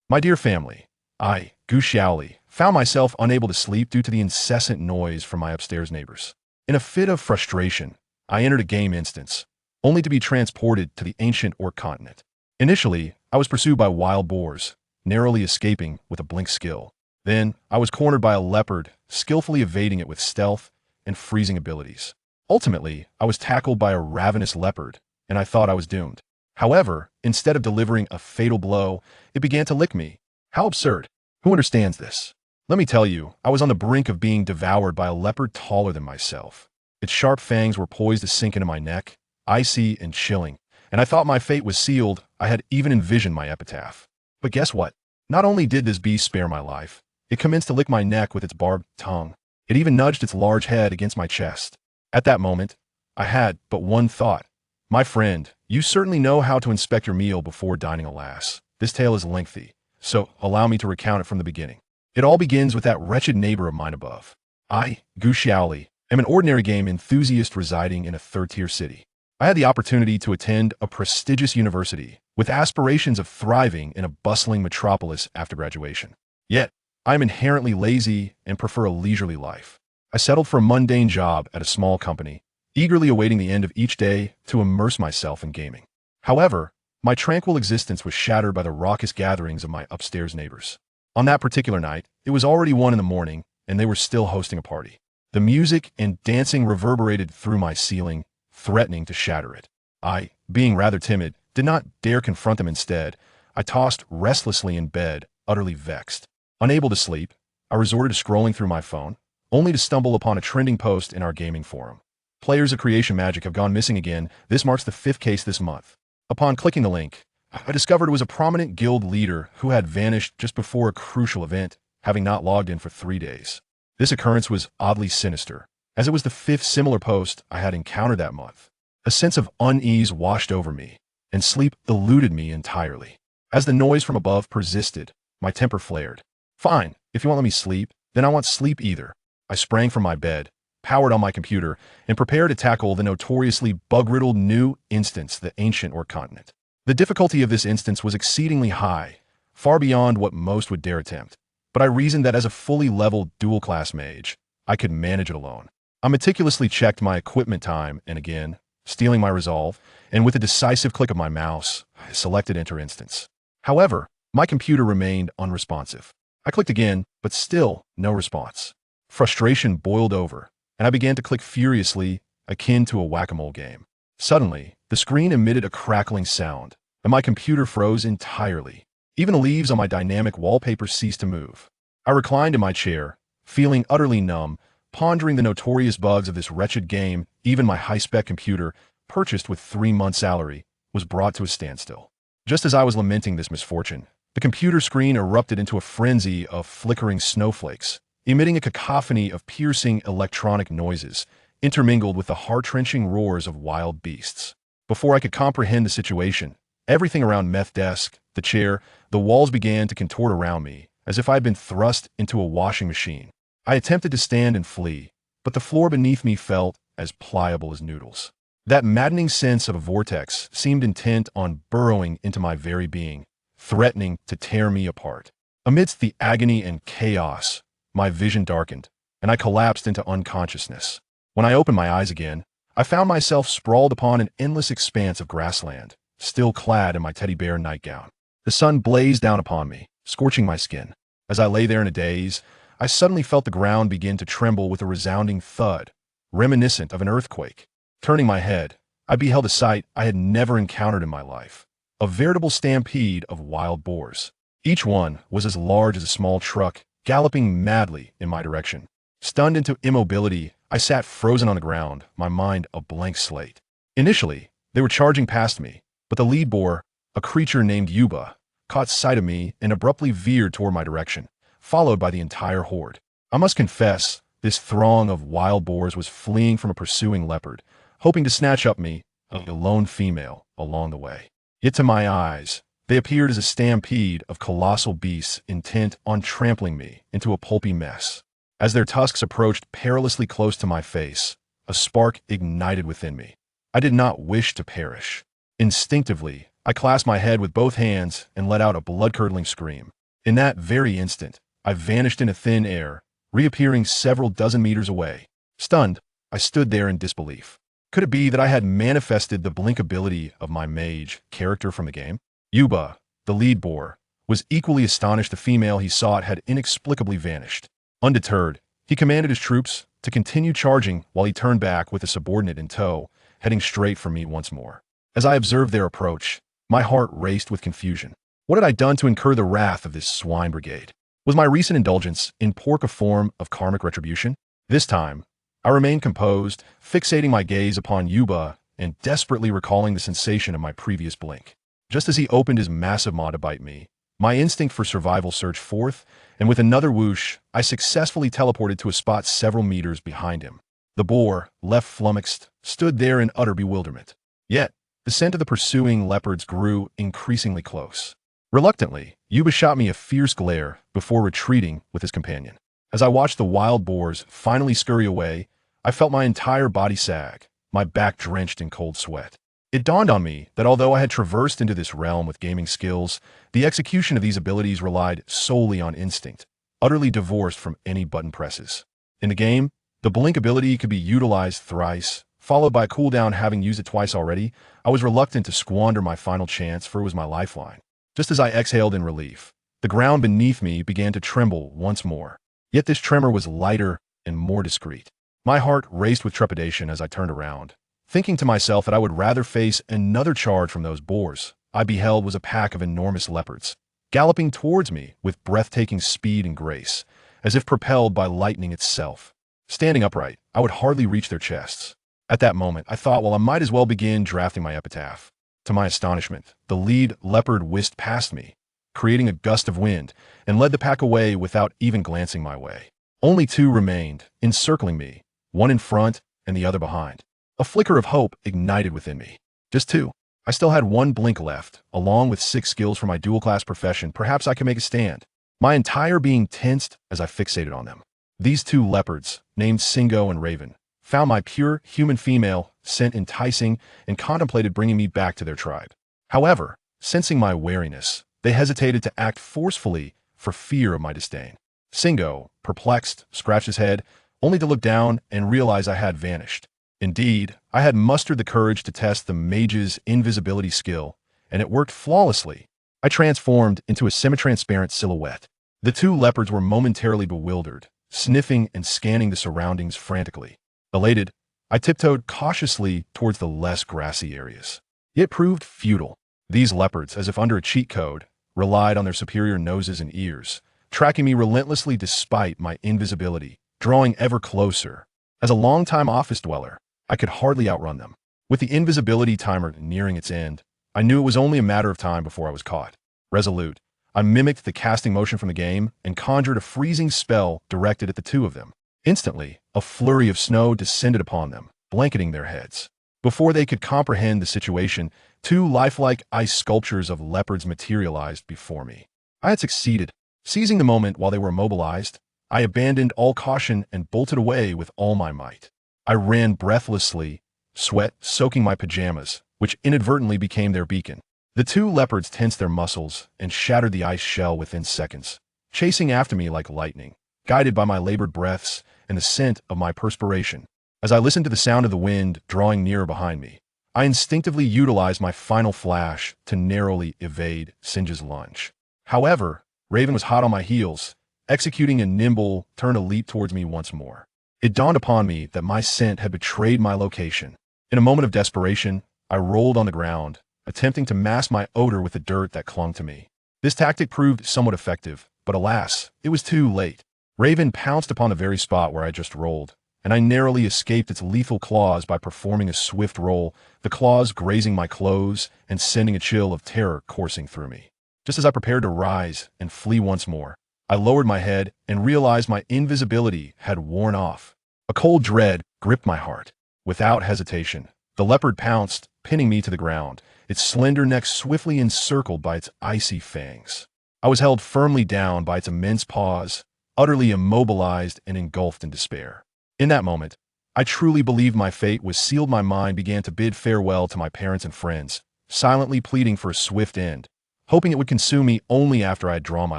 My dear family, I, Gu Xiaoli, found myself unable to sleep due to the incessant noise from my upstairs neighbors. In a fit of frustration, I entered a game instance, only to be transported to the ancient orc continent. Initially, I was pursued by wild boars, narrowly escaping with a blink skill. Then, I was cornered by a leopard, skillfully evading it with stealth and freezing abilities. Ultimately, I was tackled by a ravenous leopard, and I thought I was doomed. However, instead of delivering a fatal blow, it began to lick me. How absurd. Who understands this? Let me tell you, I was on the brink of being devoured by a leopard taller than myself. Its sharp fangs were poised to sink into my neck, icy and chilling, and I thought my fate was sealed. I had even envisioned my epitaph. But guess what? Not only did this beast spare my life, it commenced to lick my neck with its barbed tongue. It even nudged its large head against my chest. At that moment, I had but one thought. My friend, you certainly know how to inspect your meal before dining, alas. This tale is lengthy, so allow me to recount it from the beginning. It all begins with that wretched neighbor of mine above. I, Gu Xiaoli, am an ordinary game enthusiast residing in a third-tier city. I had the opportunity to attend a prestigious university, with aspirations of thriving in a bustling metropolis after graduation. Yet, I am inherently lazy and prefer a leisurely life. I settled for a mundane job at a small company, eagerly awaiting the end of each day to immerse myself in gaming. However, my tranquil existence was shattered by the raucous gatherings of my upstairs neighbors. On that particular night, it was already 1 in the morning, and they were still hosting a party. The music and dancing reverberated through my ceiling, threatening to shatter it. I, being rather timid, did not dare confront them. Instead, I tossed restlessly in bed, utterly vexed. Unable to sleep, I resorted to scrolling through my phone, only to stumble upon a trending post in our gaming forum. Players of Creation Magic have gone missing again. This marks the 5th case this month. Upon clicking the link, I discovered it was a prominent guild leader who had vanished just before a crucial event, having not logged in for 3 days. This occurrence was oddly sinister, as it was the 5th similar post I had encountered that month. A sense of unease washed over me, and sleep eluded me entirely. As the noise from above persisted, my temper flared. Fine, if you won't let me sleep, then I want sleep either. I sprang from my bed, powered on my computer, and prepared to tackle the notoriously bug-riddled new instance, the ancient orc continent. The difficulty of this instance was exceedingly high, far beyond what most would dare attempt, but I reasoned that as a fully leveled dual-class mage, I could manage it alone. I meticulously checked my equipment time and again, stealing my resolve, and with a decisive click of my mouse, I selected Enter Instance. However, my computer remained unresponsive. I clicked again, but still no response. Frustration boiled over, and I began to click furiously, akin to a whack-a-mole game. Suddenly, the screen emitted a crackling sound, and my computer froze entirely. Even the leaves on my dynamic wallpaper ceased to move. I reclined in my chair, feeling utterly numb, pondering the notorious bugs of this wretched game. Even my high-spec computer, purchased with 3 months' salary, was brought to a standstill. Just as I was lamenting this misfortune, the computer screen erupted into a frenzy of flickering snowflakes, emitting a cacophony of piercing electronic noises, intermingled with the heart-wrenching roars of wild beasts. Before I could comprehend the situation, everything around Meth desk, the chair, the walls began to contort around me, as if I had been thrust into a washing machine. I attempted to stand and flee, but the floor beneath me felt as pliable as noodles. That maddening sense of a vortex seemed intent on burrowing into my very being, threatening to tear me apart. Amidst the agony and chaos, my vision darkened, and I collapsed into unconsciousness. When I opened my eyes again, I found myself sprawled upon an endless expanse of grassland, still clad in my teddy bear nightgown. The sun blazed down upon me, scorching my skin. As I lay there in a daze, I suddenly felt the ground begin to tremble with a resounding thud, reminiscent of an earthquake. Turning my head, I beheld a sight I had never encountered in my life. A veritable stampede of wild boars. Each one was as large as a small truck, galloping madly in my direction. Stunned into immobility, I sat frozen on the ground, my mind a blank slate. Initially, they were charging past me, but the lead boar, a creature named Yuba, caught sight of me and abruptly veered toward my direction, followed by the entire horde. I must confess, this throng of wild boars was fleeing from a pursuing leopard, hoping to snatch up me, a lone female, along the way. Yet to my eyes, they appeared as a stampede of colossal beasts intent on trampling me into a pulpy mess. As their tusks approached perilously close to my face, a spark ignited within me. I did not wish to perish. Instinctively, I clasped my head with both hands and let out a blood-curdling scream. In that very instant, I vanished into thin air, reappearing several dozen meters away. Stunned, I stood there in disbelief. Could it be that I had manifested the blink ability of my mage character from the game? Yuba, the lead boar, was equally astonished the female he sought had inexplicably vanished. Undeterred, he commanded his troops to continue charging while he turned back with a subordinate in tow, heading straight for me once more. As I observed their approach, my heart raced with confusion. What had I done to incur the wrath of this swine brigade? Was my recent indulgence in pork a form of karmic retribution? This time, I remained composed, fixating my gaze upon Yuba and desperately recalling the sensation of my previous blink. Just as he opened his massive maw to bite me, my instinct for survival surged forth, and with another whoosh, I successfully teleported to a spot several meters behind him. The boar, left flummoxed, stood there in utter bewilderment. Yet, the scent of the pursuing leopards grew increasingly close. Reluctantly, Yuba shot me a fierce glare before retreating with his companion. As I watched the wild boars finally scurry away, I felt my entire body sag, my back drenched in cold sweat. It dawned on me that although I had traversed into this realm with gaming skills, the execution of these abilities relied solely on instinct, utterly divorced from any button presses. In the game, the blink ability could be utilized thrice, followed by a cooldown. Having used it twice already, I was reluctant to squander my final chance, for it was my lifeline. Just as I exhaled in relief, the ground beneath me began to tremble once more. Yet this tremor was lighter and more discreet. My heart raced with trepidation as I turned around, thinking to myself that I would rather face another charge from those boars. I beheld was a pack of enormous leopards, galloping towards me with breathtaking speed and grace, as if propelled by lightning itself. Standing upright, I would hardly reach their chests. At that moment, I thought, well, I might as well begin drafting my epitaph. To my astonishment, the lead leopard whisked past me, creating a gust of wind, and led the pack away without even glancing my way. Only two remained, encircling me, one in front and the other behind. A flicker of hope ignited within me. Just two. I still had one blink left, along with 6 skills for my dual-class profession. Perhaps I could make a stand. My entire being tensed as I fixated on them. These two leopards, named Singo and Raven, found my pure human female scent enticing and contemplated bringing me back to their tribe. However, sensing my wariness, they hesitated to act forcefully for fear of my disdain. Singo, perplexed, scratched his head, only to look down and realize I had vanished. Indeed, I had mustered the courage to test the mage's invisibility skill, and it worked flawlessly. I transformed into a semi-transparent silhouette. The two leopards were momentarily bewildered, sniffing and scanning the surroundings frantically. Elated, I tiptoed cautiously towards the less grassy areas. It proved futile. These leopards, as if under a cheat code, relied on their superior noses and ears, tracking me relentlessly despite my invisibility, drawing ever closer. As a longtime office dweller, I could hardly outrun them. With the invisibility timer nearing its end, I knew it was only a matter of time before I was caught. Resolute, I mimicked the casting motion from the game and conjured a freezing spell directed at the two of them. Instantly, a flurry of snow descended upon them, blanketing their heads. Before they could comprehend the situation, 2 lifelike ice sculptures of leopards materialized before me. I had succeeded. Seizing the moment while they were immobilized, I abandoned all caution and bolted away with all my might. I ran breathlessly, sweat soaking my pajamas, which inadvertently became their beacon. The 2 leopards tensed their muscles and shattered the ice shell within seconds, chasing after me like lightning, guided by my labored breaths and the scent of my perspiration. As I listened to the sound of the wind drawing nearer behind me, I instinctively utilized my final flash to narrowly evade Singe's lunge. However, Raven was hot on my heels, executing a nimble turn to leap towards me once more. It dawned upon me that my scent had betrayed my location. In a moment of desperation, I rolled on the ground, attempting to mask my odor with the dirt that clung to me. This tactic proved somewhat effective, but alas, it was too late. Raven pounced upon the very spot where I just rolled, and I narrowly escaped its lethal claws by performing a swift roll, the claws grazing my clothes and sending a chill of terror coursing through me. Just as I prepared to rise and flee once more, I lowered my head and realized my invisibility had worn off. A cold dread gripped my heart. Without hesitation, the leopard pounced, pinning me to the ground, its slender neck swiftly encircled by its icy fangs. I was held firmly down by its immense paws, utterly immobilized and engulfed in despair. In that moment, I truly believed my fate was sealed. My mind began to bid farewell to my parents and friends, silently pleading for a swift end, hoping it would consume me only after I had drawn my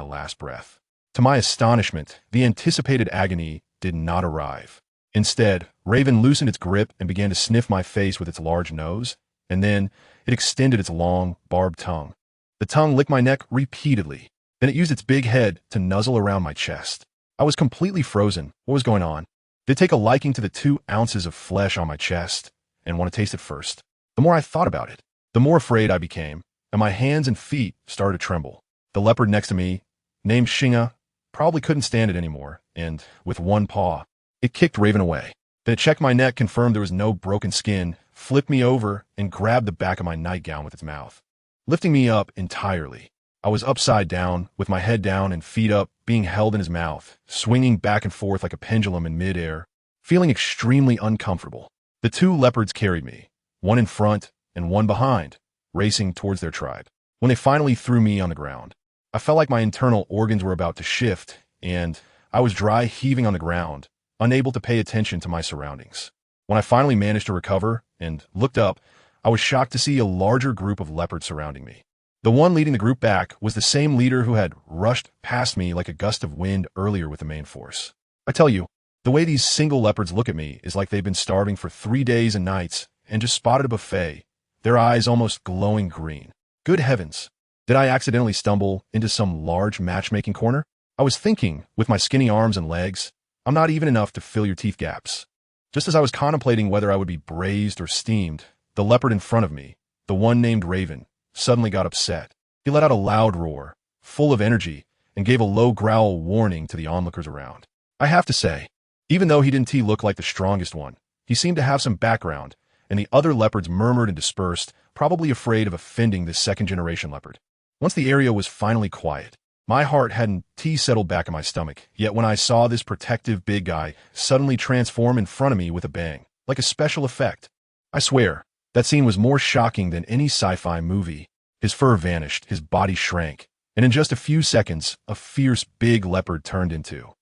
last breath. To my astonishment, the anticipated agony did not arrive. Instead, Raven loosened its grip and began to sniff my face with its large nose, and then it extended its long, barbed tongue. The tongue licked my neck repeatedly. Then it used its big head to nuzzle around my chest. I was completely frozen. What was going on? Did it take a liking to the 2 ounces of flesh on my chest and want to taste it first? The more I thought about it, the more afraid I became, and my hands and feet started to tremble. The leopard next to me, named Xinga, probably couldn't stand it anymore, and, with one paw, it kicked Raven away. Then it checked my neck, confirmed there was no broken skin, flipped me over, and grabbed the back of my nightgown with its mouth, lifting me up entirely. I was upside down, with my head down and feet up, being held in his mouth, swinging back and forth like a pendulum in midair, feeling extremely uncomfortable. The 2 leopards carried me, one in front and one behind, racing towards their tribe. When they finally threw me on the ground, I felt like my internal organs were about to shift, and I was dry heaving on the ground, unable to pay attention to my surroundings. When I finally managed to recover and looked up, I was shocked to see a larger group of leopards surrounding me. The one leading the group back was the same leader who had rushed past me like a gust of wind earlier with the main force. I tell you, the way these single leopards look at me is like they've been starving for 3 days and nights and just spotted a buffet, their eyes almost glowing green. Good heavens! Did I accidentally stumble into some large matchmaking corner? I was thinking, with my skinny arms and legs, I'm not even enough to fill your teeth gaps. Just as I was contemplating whether I would be braised or steamed, the leopard in front of me, the one named Raven, suddenly got upset. He let out a loud roar, full of energy, and gave a low growl warning to the onlookers around. I have to say, even though he didn't look like the strongest one, he seemed to have some background, and the other leopards murmured and dispersed, probably afraid of offending this second-generation leopard. Once the area was finally quiet, my heart hadn't settled back in my stomach, yet when I saw this protective big guy suddenly transform in front of me with a bang, like a special effect, I swear, that scene was more shocking than any sci-fi movie. His fur vanished, his body shrank, and in just a few seconds, a fierce big leopard turned into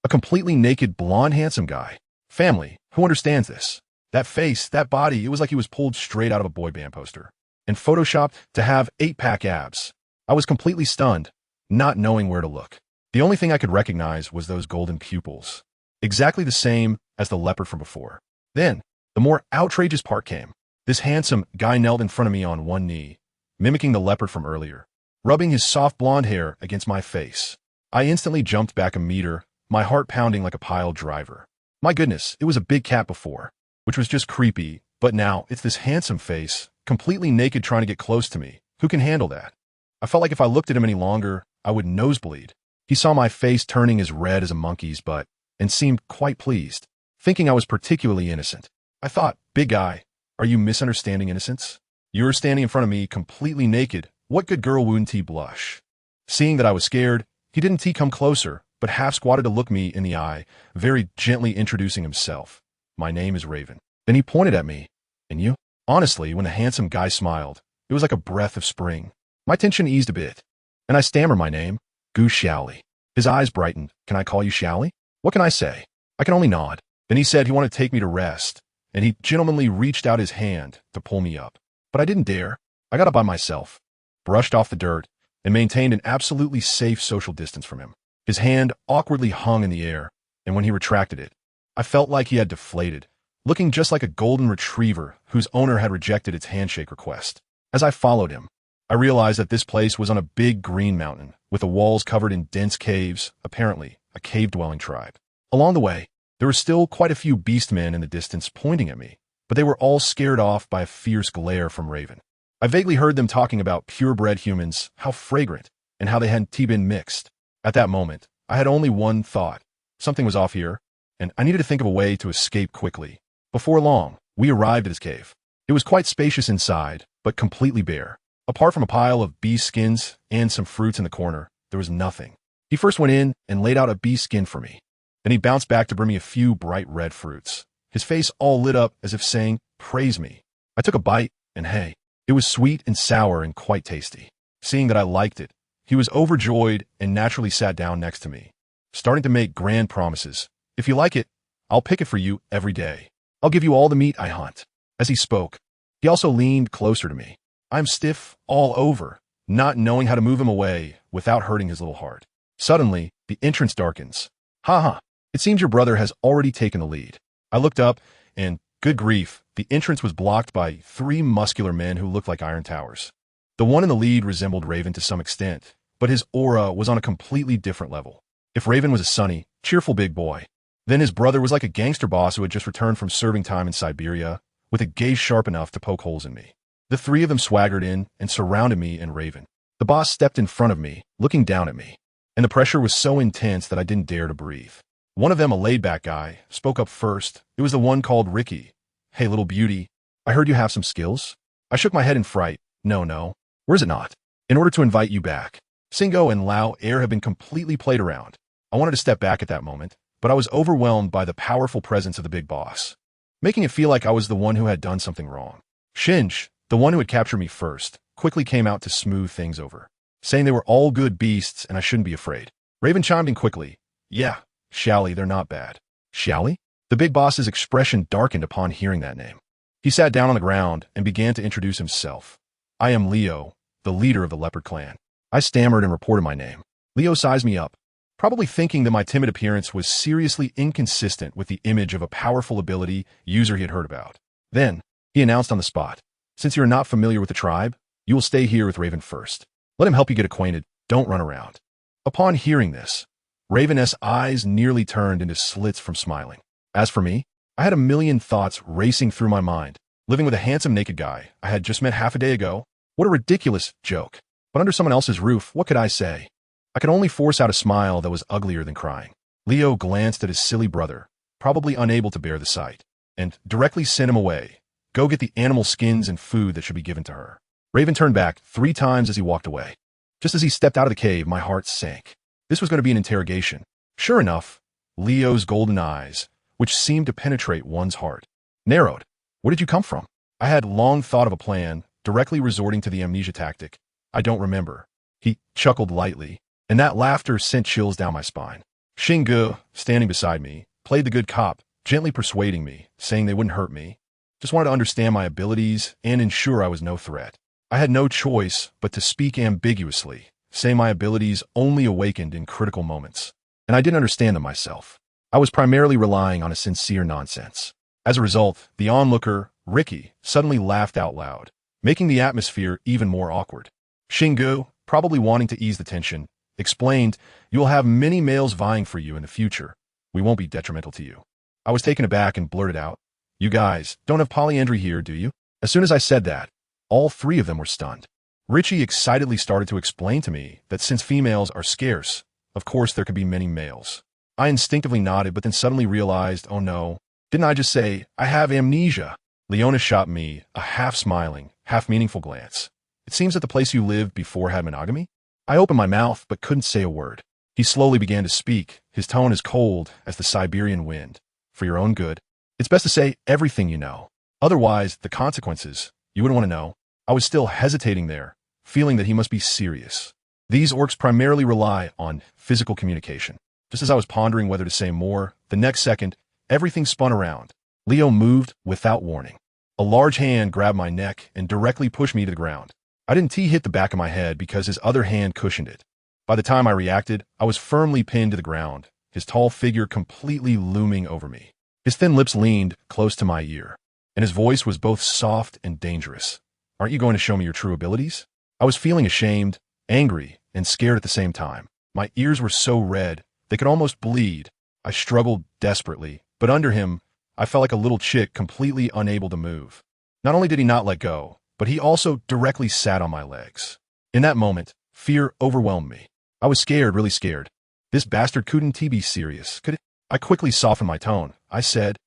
a completely naked, blonde, handsome guy. Family, who understands this? That face, that body, it was like he was pulled straight out of a boy band poster and photoshopped to have 8-pack abs. I was completely stunned, not knowing where to look. The only thing I could recognize was those golden pupils, exactly the same as the leopard from before. Then, the more outrageous part came. This handsome guy knelt in front of me on one knee, mimicking the leopard from earlier, rubbing his soft blonde hair against my face. I instantly jumped back a meter, my heart pounding like a pile driver. My goodness, it was a big cat before, which was just creepy, but now it's this handsome face, completely naked trying to get close to me. Who can handle that? I felt like if I looked at him any longer, I would nosebleed. He saw my face turning as red as a monkey's butt and seemed quite pleased, thinking I was particularly innocent. I thought, big guy, are you misunderstanding innocence? You were standing in front of me completely naked. What good girl wouldn't he blush? Seeing that I was scared, he didn't come closer, but half squatted to look me in the eye, very gently introducing himself. My name is Raven. Then he pointed at me. And you? Honestly, when the handsome guy smiled, it was like a breath of spring. My tension eased a bit, and I stammered my name, Gu Xiaoli. His eyes brightened. Can I call you Xiaoli? What can I say? I can only nod. Then he said he wanted to take me to rest, and he gentlemanly reached out his hand to pull me up. But I didn't dare. I got up by myself, brushed off the dirt, and maintained an absolutely safe social distance from him. His hand awkwardly hung in the air, and when he retracted it, I felt like he had deflated, looking just like a golden retriever whose owner had rejected its handshake request. As I followed him, I realized that this place was on a big green mountain, with the walls covered in dense caves, apparently a cave-dwelling tribe. Along the way, there were still quite a few beastmen in the distance pointing at me, but they were all scared off by a fierce glare from Raven. I vaguely heard them talking about purebred humans, how fragrant, and how they hadn't been mixed. At that moment, I had only one thought. Something was off here, and I needed to think of a way to escape quickly. Before long, we arrived at his cave. It was quite spacious inside, but completely bare. Apart from a pile of beast skins and some fruits in the corner, there was nothing. He first went in and laid out a beast skin for me. Then he bounced back to bring me a few bright red fruits. His face all lit up as if saying, "Praise me." I took a bite, and hey, it was sweet and sour and quite tasty. Seeing that I liked it, he was overjoyed and naturally sat down next to me, starting to make grand promises. "If you like it, I'll pick it for you every day. I'll give you all the meat I hunt." As he spoke, he also leaned closer to me, I'm stiff all over, not knowing how to move him away without hurting his little heart. Suddenly, the entrance darkens. Ha! It seems your brother has already taken the lead. I looked up, and, good grief, the entrance was blocked by 3 muscular men who looked like iron towers. The one in the lead resembled Raven to some extent, but his aura was on a completely different level. If Raven was a sunny, cheerful big boy, then his brother was like a gangster boss who had just returned from serving time in Siberia, with a gaze sharp enough to poke holes in me. The 3 of them swaggered in and surrounded me and Raven. The boss stepped in front of me, looking down at me, and the pressure was so intense that I didn't dare to breathe. One of them, a laid-back guy, spoke up first. It was the one called Ricky. Hey, little beauty, I heard you have some skills. I shook my head in fright. No. Where is it not? In order to invite you back. Singo and Lao Air have been completely played around. I wanted to step back at that moment, but I was overwhelmed by the powerful presence of the big boss, making it feel like I was the one who had done something wrong. Shinj, the one who had captured me first, quickly came out to smooth things over, saying they were all good beasts and I shouldn't be afraid. Raven chimed in quickly. Yeah, Xiaoli, they're not bad. Xiaoli? The big boss's expression darkened upon hearing that name. He sat down on the ground and began to introduce himself. I am Leo, the leader of the Leopard clan. I stammered and reported my name. Leo sized me up, probably thinking that my timid appearance was seriously inconsistent with the image of a powerful ability user he had heard about. Then, he announced on the spot, since you are not familiar with the tribe, you will stay here with Raven first. Let him help you get acquainted. Don't run around. Upon hearing this, Raven's eyes nearly turned into slits from smiling. As for me, I had a million thoughts racing through my mind. Living with a handsome naked guy I had just met half a day ago? What a ridiculous joke. But under someone else's roof, what could I say? I could only force out a smile that was uglier than crying. Leo glanced at his silly brother, probably unable to bear the sight, and directly sent him away. Go get the animal skins and food that should be given to her. Raven turned back 3 times as he walked away. Just as he stepped out of the cave, my heart sank. This was going to be an interrogation. Sure enough, Leo's golden eyes, which seemed to penetrate one's heart, narrowed. Where did you come from? I had long thought of a plan, directly resorting to the amnesia tactic. I don't remember. He chuckled lightly, and that laughter sent chills down my spine. Xingu, standing beside me, played the good cop, gently persuading me, saying they wouldn't hurt me. Just wanted to understand my abilities and ensure I was no threat. I had no choice but to speak ambiguously, saying my abilities only awakened in critical moments, and I didn't understand them myself. I was primarily relying on a sincere nonsense. As a result, the onlooker, Ricky, suddenly laughed out loud, making the atmosphere even more awkward. Xingu, probably wanting to ease the tension, explained, "You will have many males vying for you in the future. We won't be detrimental to you." I was taken aback and blurted out, "You guys don't have polyandry here, do you?" As soon as I said that, all 3 of them were stunned. Richie excitedly started to explain to me that since females are scarce, of course there could be many males. I instinctively nodded, but then suddenly realized, oh no, didn't I just say, I have amnesia? Leona shot me a half-smiling, half-meaningful glance. It seems that the place you lived before had monogamy? I opened my mouth, but couldn't say a word. He slowly began to speak, his tone as cold as the Siberian wind. For your own good, it's best to say everything you know. Otherwise, the consequences, you wouldn't want to know. I was still hesitating there, feeling that he must be serious. These orcs primarily rely on physical communication. Just as I was pondering whether to say more, the next second, everything spun around. Leo moved without warning. A large hand grabbed my neck and directly pushed me to the ground. I didn't hit the back of my head because his other hand cushioned it. By the time I reacted, I was firmly pinned to the ground, his tall figure completely looming over me. His thin lips leaned close to my ear, and his voice was both soft and dangerous. Aren't you going to show me your true abilities? I was feeling ashamed, angry, and scared at the same time. My ears were so red, they could almost bleed. I struggled desperately, but under him, I felt like a little chick completely unable to move. Not only did he not let go, but he also directly sat on my legs. In that moment, fear overwhelmed me. I was scared, really scared. This bastard couldn't be serious, could it? I quickly softened my tone. I said,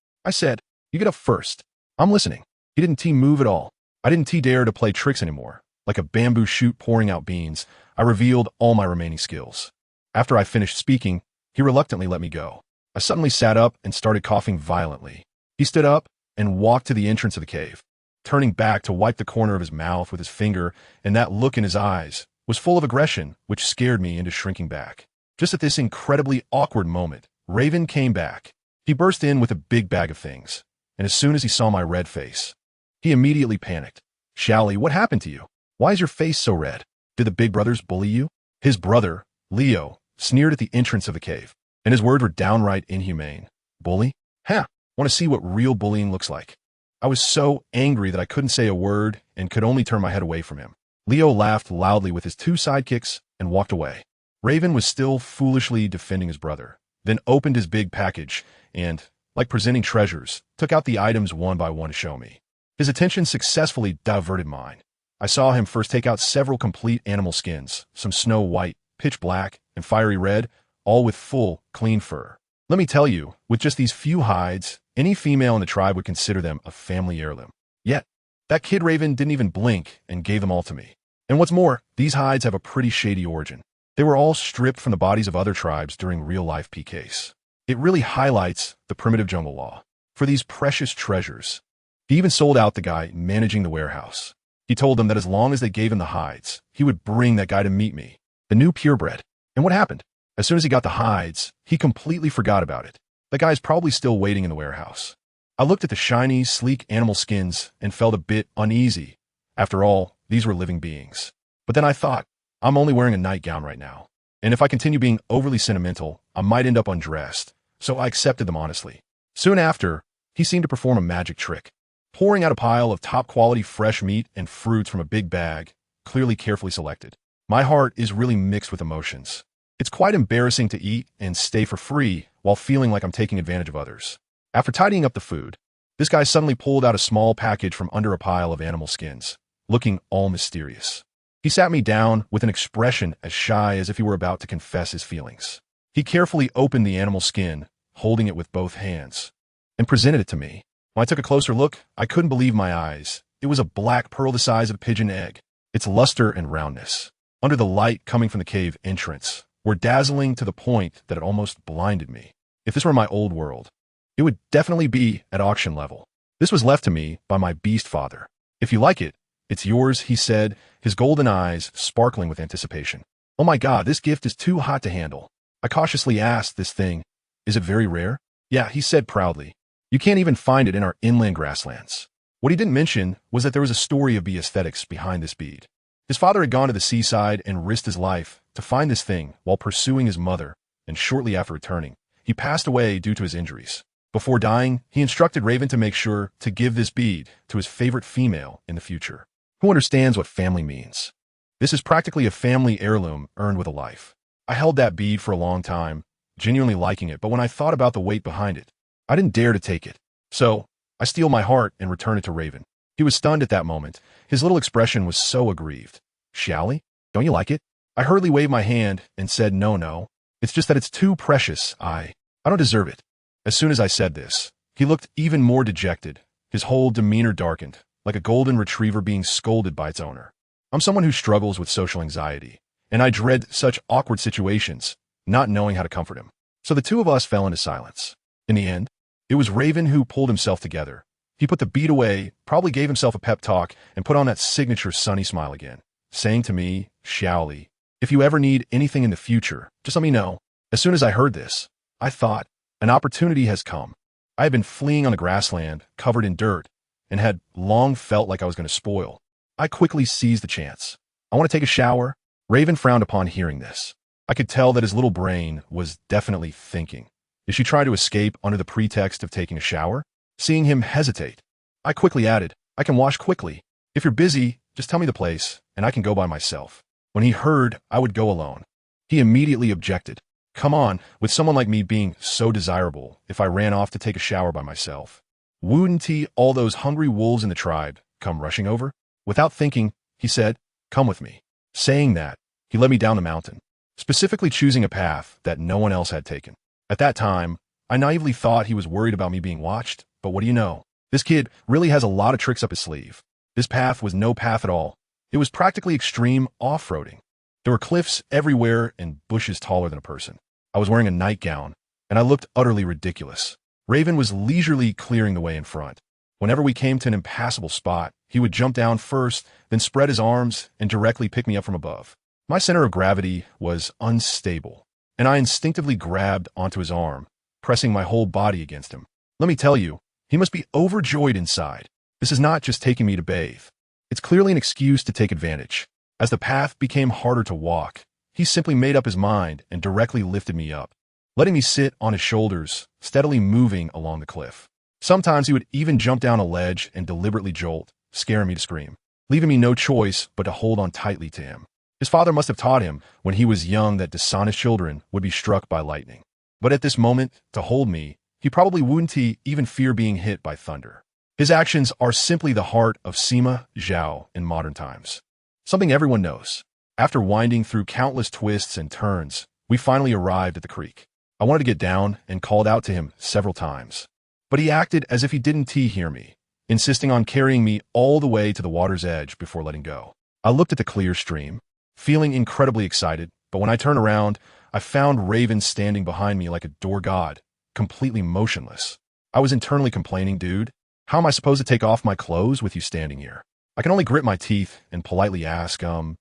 you get up first. I'm listening. He didn't move at all. I didn't dare to play tricks anymore. Like a bamboo shoot pouring out beans, I revealed all my remaining skills. After I finished speaking, he reluctantly let me go. I suddenly sat up and started coughing violently. He stood up and walked to the entrance of the cave, turning back to wipe the corner of his mouth with his finger, and that look in his eyes was full of aggression, which scared me into shrinking back. Just at this incredibly awkward moment, Raven came back. He burst in with a big bag of things, and as soon as he saw my red face, he immediately panicked. Xiaoli, what happened to you? Why is your face so red? Did the big brothers bully you? His brother, Leo, sneered at the entrance of the cave, and his words were downright inhumane. Bully? Ha! Want to see what real bullying looks like? I was so angry that I couldn't say a word and could only turn my head away from him. Leo laughed loudly with his two sidekicks and walked away. Raven was still foolishly defending his brother, then opened his big package and, like presenting treasures, took out the items one by one to show me. His attention successfully diverted mine. I saw him first take out several complete animal skins, some snow white, pitch black, and fiery red, all with full, clean fur. Let me tell you, with just these few hides, any female in the tribe would consider them a family heirloom. Yet, that kid Raven didn't even blink and gave them all to me. And what's more, these hides have a pretty shady origin. They were all stripped from the bodies of other tribes during real-life PKs. It really highlights the primitive jungle law. For these precious treasures, he even sold out the guy managing the warehouse. He told them that as long as they gave him the hides, he would bring that guy to meet me, the new purebred. And what happened? As soon as he got the hides, he completely forgot about it. The guy's probably still waiting in the warehouse. I looked at the shiny, sleek animal skins and felt a bit uneasy. After all, these were living beings. But then I thought, I'm only wearing a nightgown right now. And if I continue being overly sentimental, I might end up undressed. So I accepted them honestly. Soon after, he seemed to perform a magic trick, pouring out a pile of top-quality fresh meat and fruits from a big bag, clearly carefully selected. My heart is really mixed with emotions. It's quite embarrassing to eat and stay for free while feeling like I'm taking advantage of others. After tidying up the food, this guy suddenly pulled out a small package from under a pile of animal skins, looking all mysterious. He sat me down with an expression as shy as if he were about to confess his feelings. He carefully opened the animal skin, holding it with both hands, and presented it to me. When I took a closer look, I couldn't believe my eyes. It was a black pearl the size of a pigeon egg. Its luster and roundness, under the light coming from the cave entrance, were dazzling to the point that it almost blinded me. If this were my old world, it would definitely be at auction level. This was left to me by my beast father. If you like it, it's yours, he said, his golden eyes sparkling with anticipation. Oh my God, this gift is too hot to handle. I cautiously asked this thing, is it very rare? Yeah, he said proudly. You can't even find it in our inland grasslands. What he didn't mention was that there was a story of bee aesthetics behind this bead. His father had gone to the seaside and risked his life to find this thing while pursuing his mother, and shortly after returning, he passed away due to his injuries. Before dying, he instructed Raven to make sure to give this bead to his favorite female in the future, who understands what family means. This is practically a family heirloom earned with a life. I held that bead for a long time, genuinely liking it, but when I thought about the weight behind it, I didn't dare to take it. So, I steeled my heart and returned it to Raven. He was stunned at that moment. His little expression was so aggrieved. Xiaoli, don't you like it? I hurriedly waved my hand and said, no. It's just that it's too precious. I don't deserve it. As soon as I said this, he looked even more dejected. His whole demeanor darkened, like a golden retriever being scolded by its owner. I'm someone who struggles with social anxiety, and I dread such awkward situations, not knowing how to comfort him. So the two of us fell into silence. In the end, it was Raven who pulled himself together. He put the bead away, probably gave himself a pep talk, and put on that signature sunny smile again, saying to me, Xiaoli, if you ever need anything in the future, just let me know. As soon as I heard this, I thought, an opportunity has come. I had been fleeing on the grassland, covered in dirt, and had long felt like I was going to spoil. I quickly seized the chance. I want to take a shower. Raven frowned upon hearing this. I could tell that his little brain was definitely thinking. Did she try to escape under the pretext of taking a shower? Seeing him hesitate, I quickly added, I can wash quickly. If you're busy, just tell me the place, and I can go by myself. When he heard I would go alone, he immediately objected. Come on, with someone like me being so desirable, if I ran off to take a shower by myself. Wouldn't all those hungry wolves in the tribe come rushing over? Without thinking, he said, come with me. Saying that, he led me down the mountain, specifically choosing a path that no one else had taken. At that time, I naively thought he was worried about me being watched, but what do you know? This kid really has a lot of tricks up his sleeve. This path was no path at all. It was practically extreme off-roading. There were cliffs everywhere and bushes taller than a person. I was wearing a nightgown, and I looked utterly ridiculous. Raven was leisurely clearing the way in front. Whenever we came to an impassable spot, he would jump down first, then spread his arms and directly pick me up from above. My center of gravity was unstable, and I instinctively grabbed onto his arm, pressing my whole body against him. Let me tell you, he must be overjoyed inside. This is not just taking me to bathe. It's clearly an excuse to take advantage. As the path became harder to walk, he simply made up his mind and directly lifted me up, letting me sit on his shoulders, steadily moving along the cliff. Sometimes he would even jump down a ledge and deliberately jolt, scaring me to scream, leaving me no choice but to hold on tightly to him. His father must have taught him when he was young that dishonest children would be struck by lightning. But at this moment, to hold me, he probably wouldn't even fear being hit by thunder. His actions are simply the heart of Sima Zhao in modern times. Something everyone knows. After winding through countless twists and turns, we finally arrived at the creek. I wanted to get down and called out to him several times, but he acted as if he didn't hear me, insisting on carrying me all the way to the water's edge before letting go. I looked at the clear stream, feeling incredibly excited, but when I turned around, I found Raven standing behind me like a door god, completely motionless. I was internally complaining, dude, how am I supposed to take off my clothes with you standing here? I can only grit my teeth and politely ask, I'm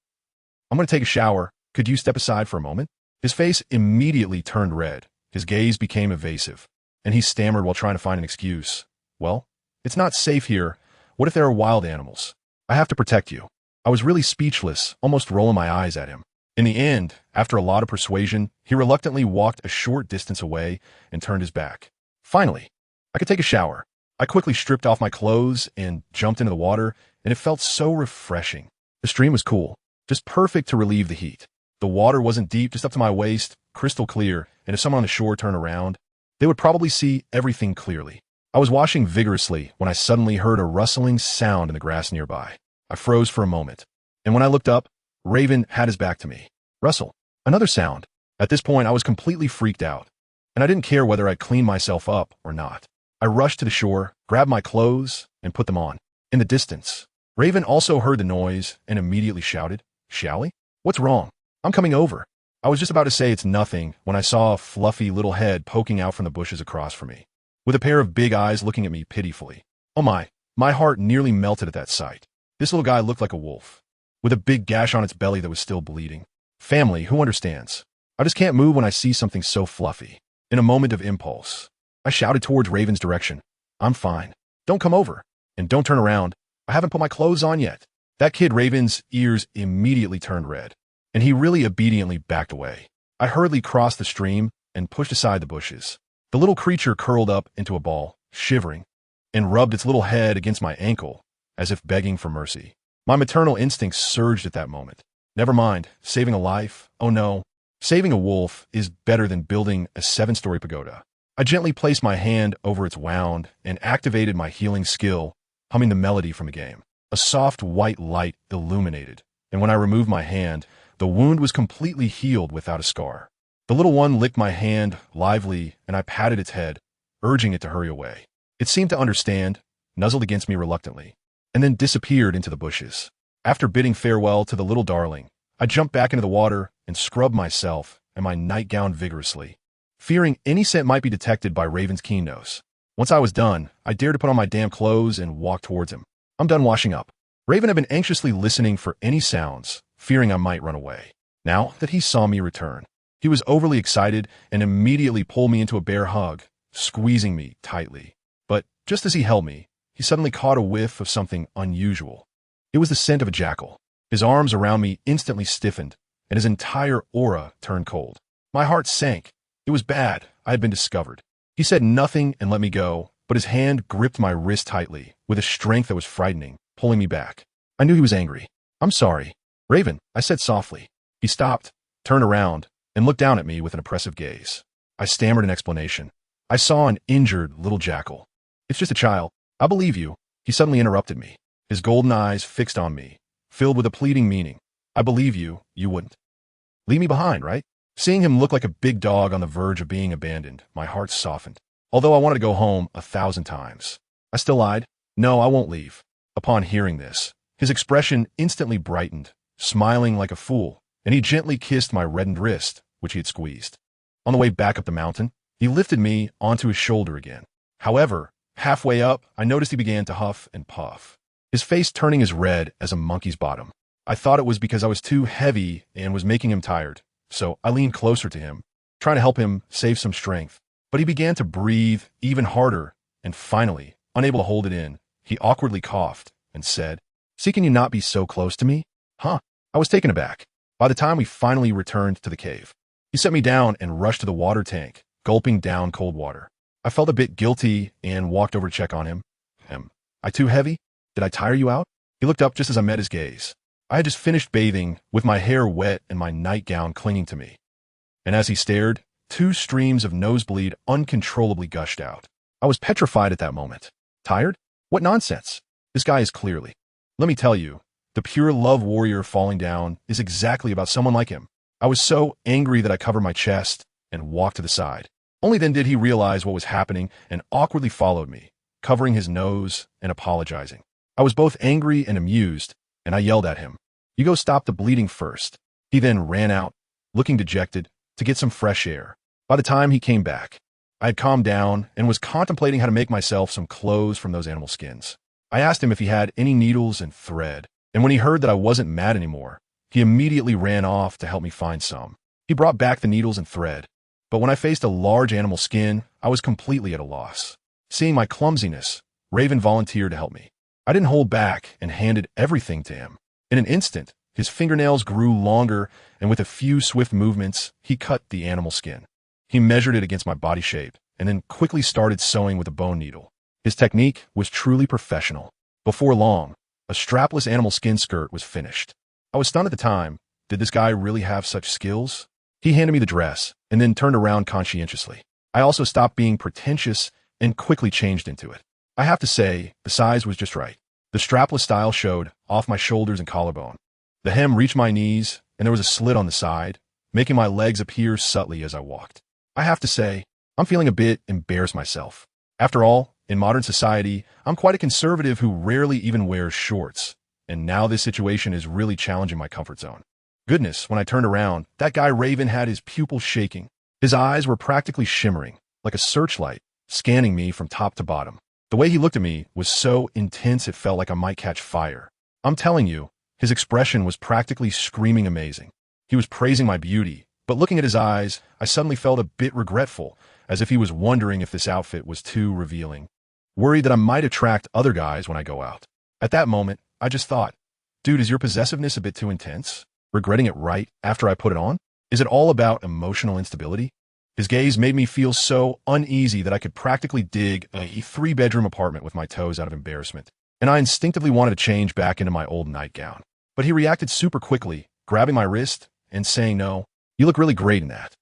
going to take a shower. Could you step aside for a moment? His face immediately turned red. His gaze became evasive, and he stammered while trying to find an excuse. Well, it's not safe here. What if there are wild animals? I have to protect you. I was really speechless, almost rolling my eyes at him. In the end, after a lot of persuasion, he reluctantly walked a short distance away and turned his back. Finally, I could take a shower. I quickly stripped off my clothes and jumped into the water, and it felt so refreshing. The stream was cool, just perfect to relieve the heat. The water wasn't deep, just up to my waist, crystal clear, and if someone on the shore turned around, they would probably see everything clearly. I was washing vigorously when I suddenly heard a rustling sound in the grass nearby. I froze for a moment, and when I looked up, Raven had his back to me. Rustle. Another sound. At this point, I was completely freaked out, and I didn't care whether I cleaned myself up or not. I rushed to the shore, grabbed my clothes, and put them on. In the distance, Raven also heard the noise and immediately shouted, Xiaoli? What's wrong? I'm coming over. I was just about to say it's nothing when I saw a fluffy little head poking out from the bushes across from me, with a pair of big eyes looking at me pitifully. Oh my heart nearly melted at that sight. This little guy looked like a wolf, with a big gash on its belly that was still bleeding. Family, who understands? I just can't move when I see something so fluffy. In a moment of impulse, I shouted towards Raven's direction. I'm fine. Don't come over. And don't turn around. I haven't put my clothes on yet. That kid Raven's ears immediately turned red, and he really obediently backed away. I hurriedly crossed the stream and pushed aside the bushes. The little creature curled up into a ball, shivering, and rubbed its little head against my ankle, as if begging for mercy. My maternal instincts surged at that moment. Never mind, saving a life? Oh no. Saving a wolf is better than building a 7-story pagoda. I gently placed my hand over its wound and activated my healing skill, humming the melody from the game. A soft white light illuminated, and when I removed my hand, the wound was completely healed without a scar. The little one licked my hand lively, and I patted its head, urging it to hurry away. It seemed to understand, nuzzled against me reluctantly, and then disappeared into the bushes. After bidding farewell to the little darling, I jumped back into the water and scrubbed myself and my nightgown vigorously, fearing any scent might be detected by Raven's keen nose. Once I was done, I dared to put on my damn clothes and walk towards him. I'm done washing up. Raven had been anxiously listening for any sounds, fearing I might run away. Now that he saw me return, he was overly excited and immediately pulled me into a bear hug, squeezing me tightly. But just as he held me, he suddenly caught a whiff of something unusual. It was the scent of a jackal. His arms around me instantly stiffened, and his entire aura turned cold. My heart sank. It was bad. I had been discovered. He said nothing and let me go, but his hand gripped my wrist tightly, with a strength that was frightening, pulling me back. I knew he was angry. I'm sorry. Raven, I said softly. He stopped, turned around, and looked down at me with an oppressive gaze. I stammered an explanation. I saw an injured little jackal. It's just a child. I believe you. He suddenly interrupted me, his golden eyes fixed on me, filled with a pleading meaning. I believe you. You wouldn't leave me behind, right? Seeing him look like a big dog on the verge of being abandoned, my heart softened. Although I wanted to go home 1,000 times, I still lied. No, I won't leave. Upon hearing this, his expression instantly brightened, smiling like a fool, and he gently kissed my reddened wrist, which he had squeezed. On the way back up the mountain, he lifted me onto his shoulder again. However, halfway up, I noticed he began to huff and puff, his face turning as red as a monkey's bottom. I thought it was because I was too heavy and was making him tired, so I leaned closer to him, trying to help him save some strength. But he began to breathe even harder, and finally, unable to hold it in, he awkwardly coughed and said, See, can you not be so close to me? Huh? I was taken aback. By the time we finally returned to the cave, he set me down and rushed to the water tank, gulping down cold water. I felt a bit guilty and walked over to check on him. I too heavy? Did I tire you out? He looked up just as I met his gaze. I had just finished bathing, with my hair wet and my nightgown clinging to me. And as he stared, 2 streams of nosebleed uncontrollably gushed out. I was petrified at that moment. Tired? What nonsense! This guy is clearly, let me tell you, the pure love warrior falling down is exactly about someone like him. I was so angry that I covered my chest and walked to the side. Only then did he realize what was happening and awkwardly followed me, covering his nose and apologizing. I was both angry and amused, and I yelled at him, "You go stop the bleeding first." He then ran out, looking dejected, to get some fresh air. By the time he came back, I had calmed down and was contemplating how to make myself some clothes from those animal skins. I asked him if he had any needles and thread, and when he heard that I wasn't mad anymore, he immediately ran off to help me find some. He brought back the needles and thread, but when I faced a large animal skin, I was completely at a loss. Seeing my clumsiness, Raven volunteered to help me. I didn't hold back and handed everything to him. In an instant, his fingernails grew longer, and with a few swift movements, he cut the animal skin. He measured it against my body shape, and then quickly started sewing with a bone needle. His technique was truly professional. Before long, a strapless animal skin skirt was finished. I was stunned at the time. Did this guy really have such skills? He handed me the dress, and then turned around conscientiously. I also stopped being pretentious and quickly changed into it. I have to say, the size was just right. The strapless style showed off my shoulders and collarbone. The hem reached my knees, and there was a slit on the side, making my legs appear subtly as I walked. I have to say, I'm feeling a bit embarrassed myself. After all, in modern society, I'm quite a conservative who rarely even wears shorts, and now this situation is really challenging my comfort zone. Goodness, when I turned around, that guy Raven had his pupils shaking. His eyes were practically shimmering, like a searchlight, scanning me from top to bottom. The way he looked at me was so intense it felt like I might catch fire. I'm telling you, his expression was practically screaming amazing. He was praising my beauty, but looking at his eyes, I suddenly felt a bit regretful, as if he was wondering if this outfit was too revealing. Worried that I might attract other guys when I go out. At that moment, I just thought, dude, is your possessiveness a bit too intense? Regretting it right after I put it on? Is it all about emotional instability? His gaze made me feel so uneasy that I could practically dig a 3-bedroom apartment with my toes out of embarrassment, and I instinctively wanted to change back into my old nightgown. But he reacted super quickly, grabbing my wrist and saying, "No, you look really great in that."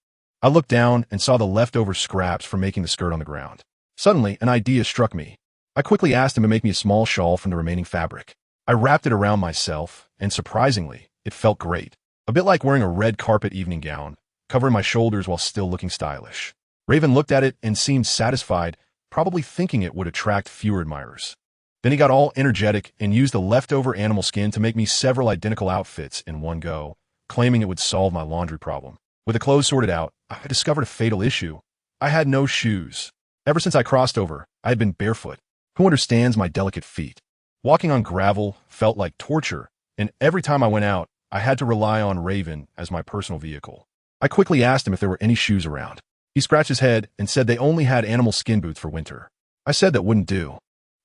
I looked down and saw the leftover scraps from making the skirt on the ground. Suddenly, an idea struck me. I quickly asked him to make me a small shawl from the remaining fabric. I wrapped it around myself, and surprisingly, it felt great. A bit like wearing a red carpet evening gown, covering my shoulders while still looking stylish. Raven looked at it and seemed satisfied, probably thinking it would attract fewer admirers. Then he got all energetic and used the leftover animal skin to make me several identical outfits in one go, claiming it would solve my laundry problem. With the clothes sorted out, I discovered a fatal issue. I had no shoes. Ever since I crossed over, I had been barefoot. Who understands my delicate feet? Walking on gravel felt like torture, and every time I went out, I had to rely on Raven as my personal vehicle. I quickly asked him if there were any shoes around. He scratched his head and said they only had animal skin boots for winter. I said that wouldn't do.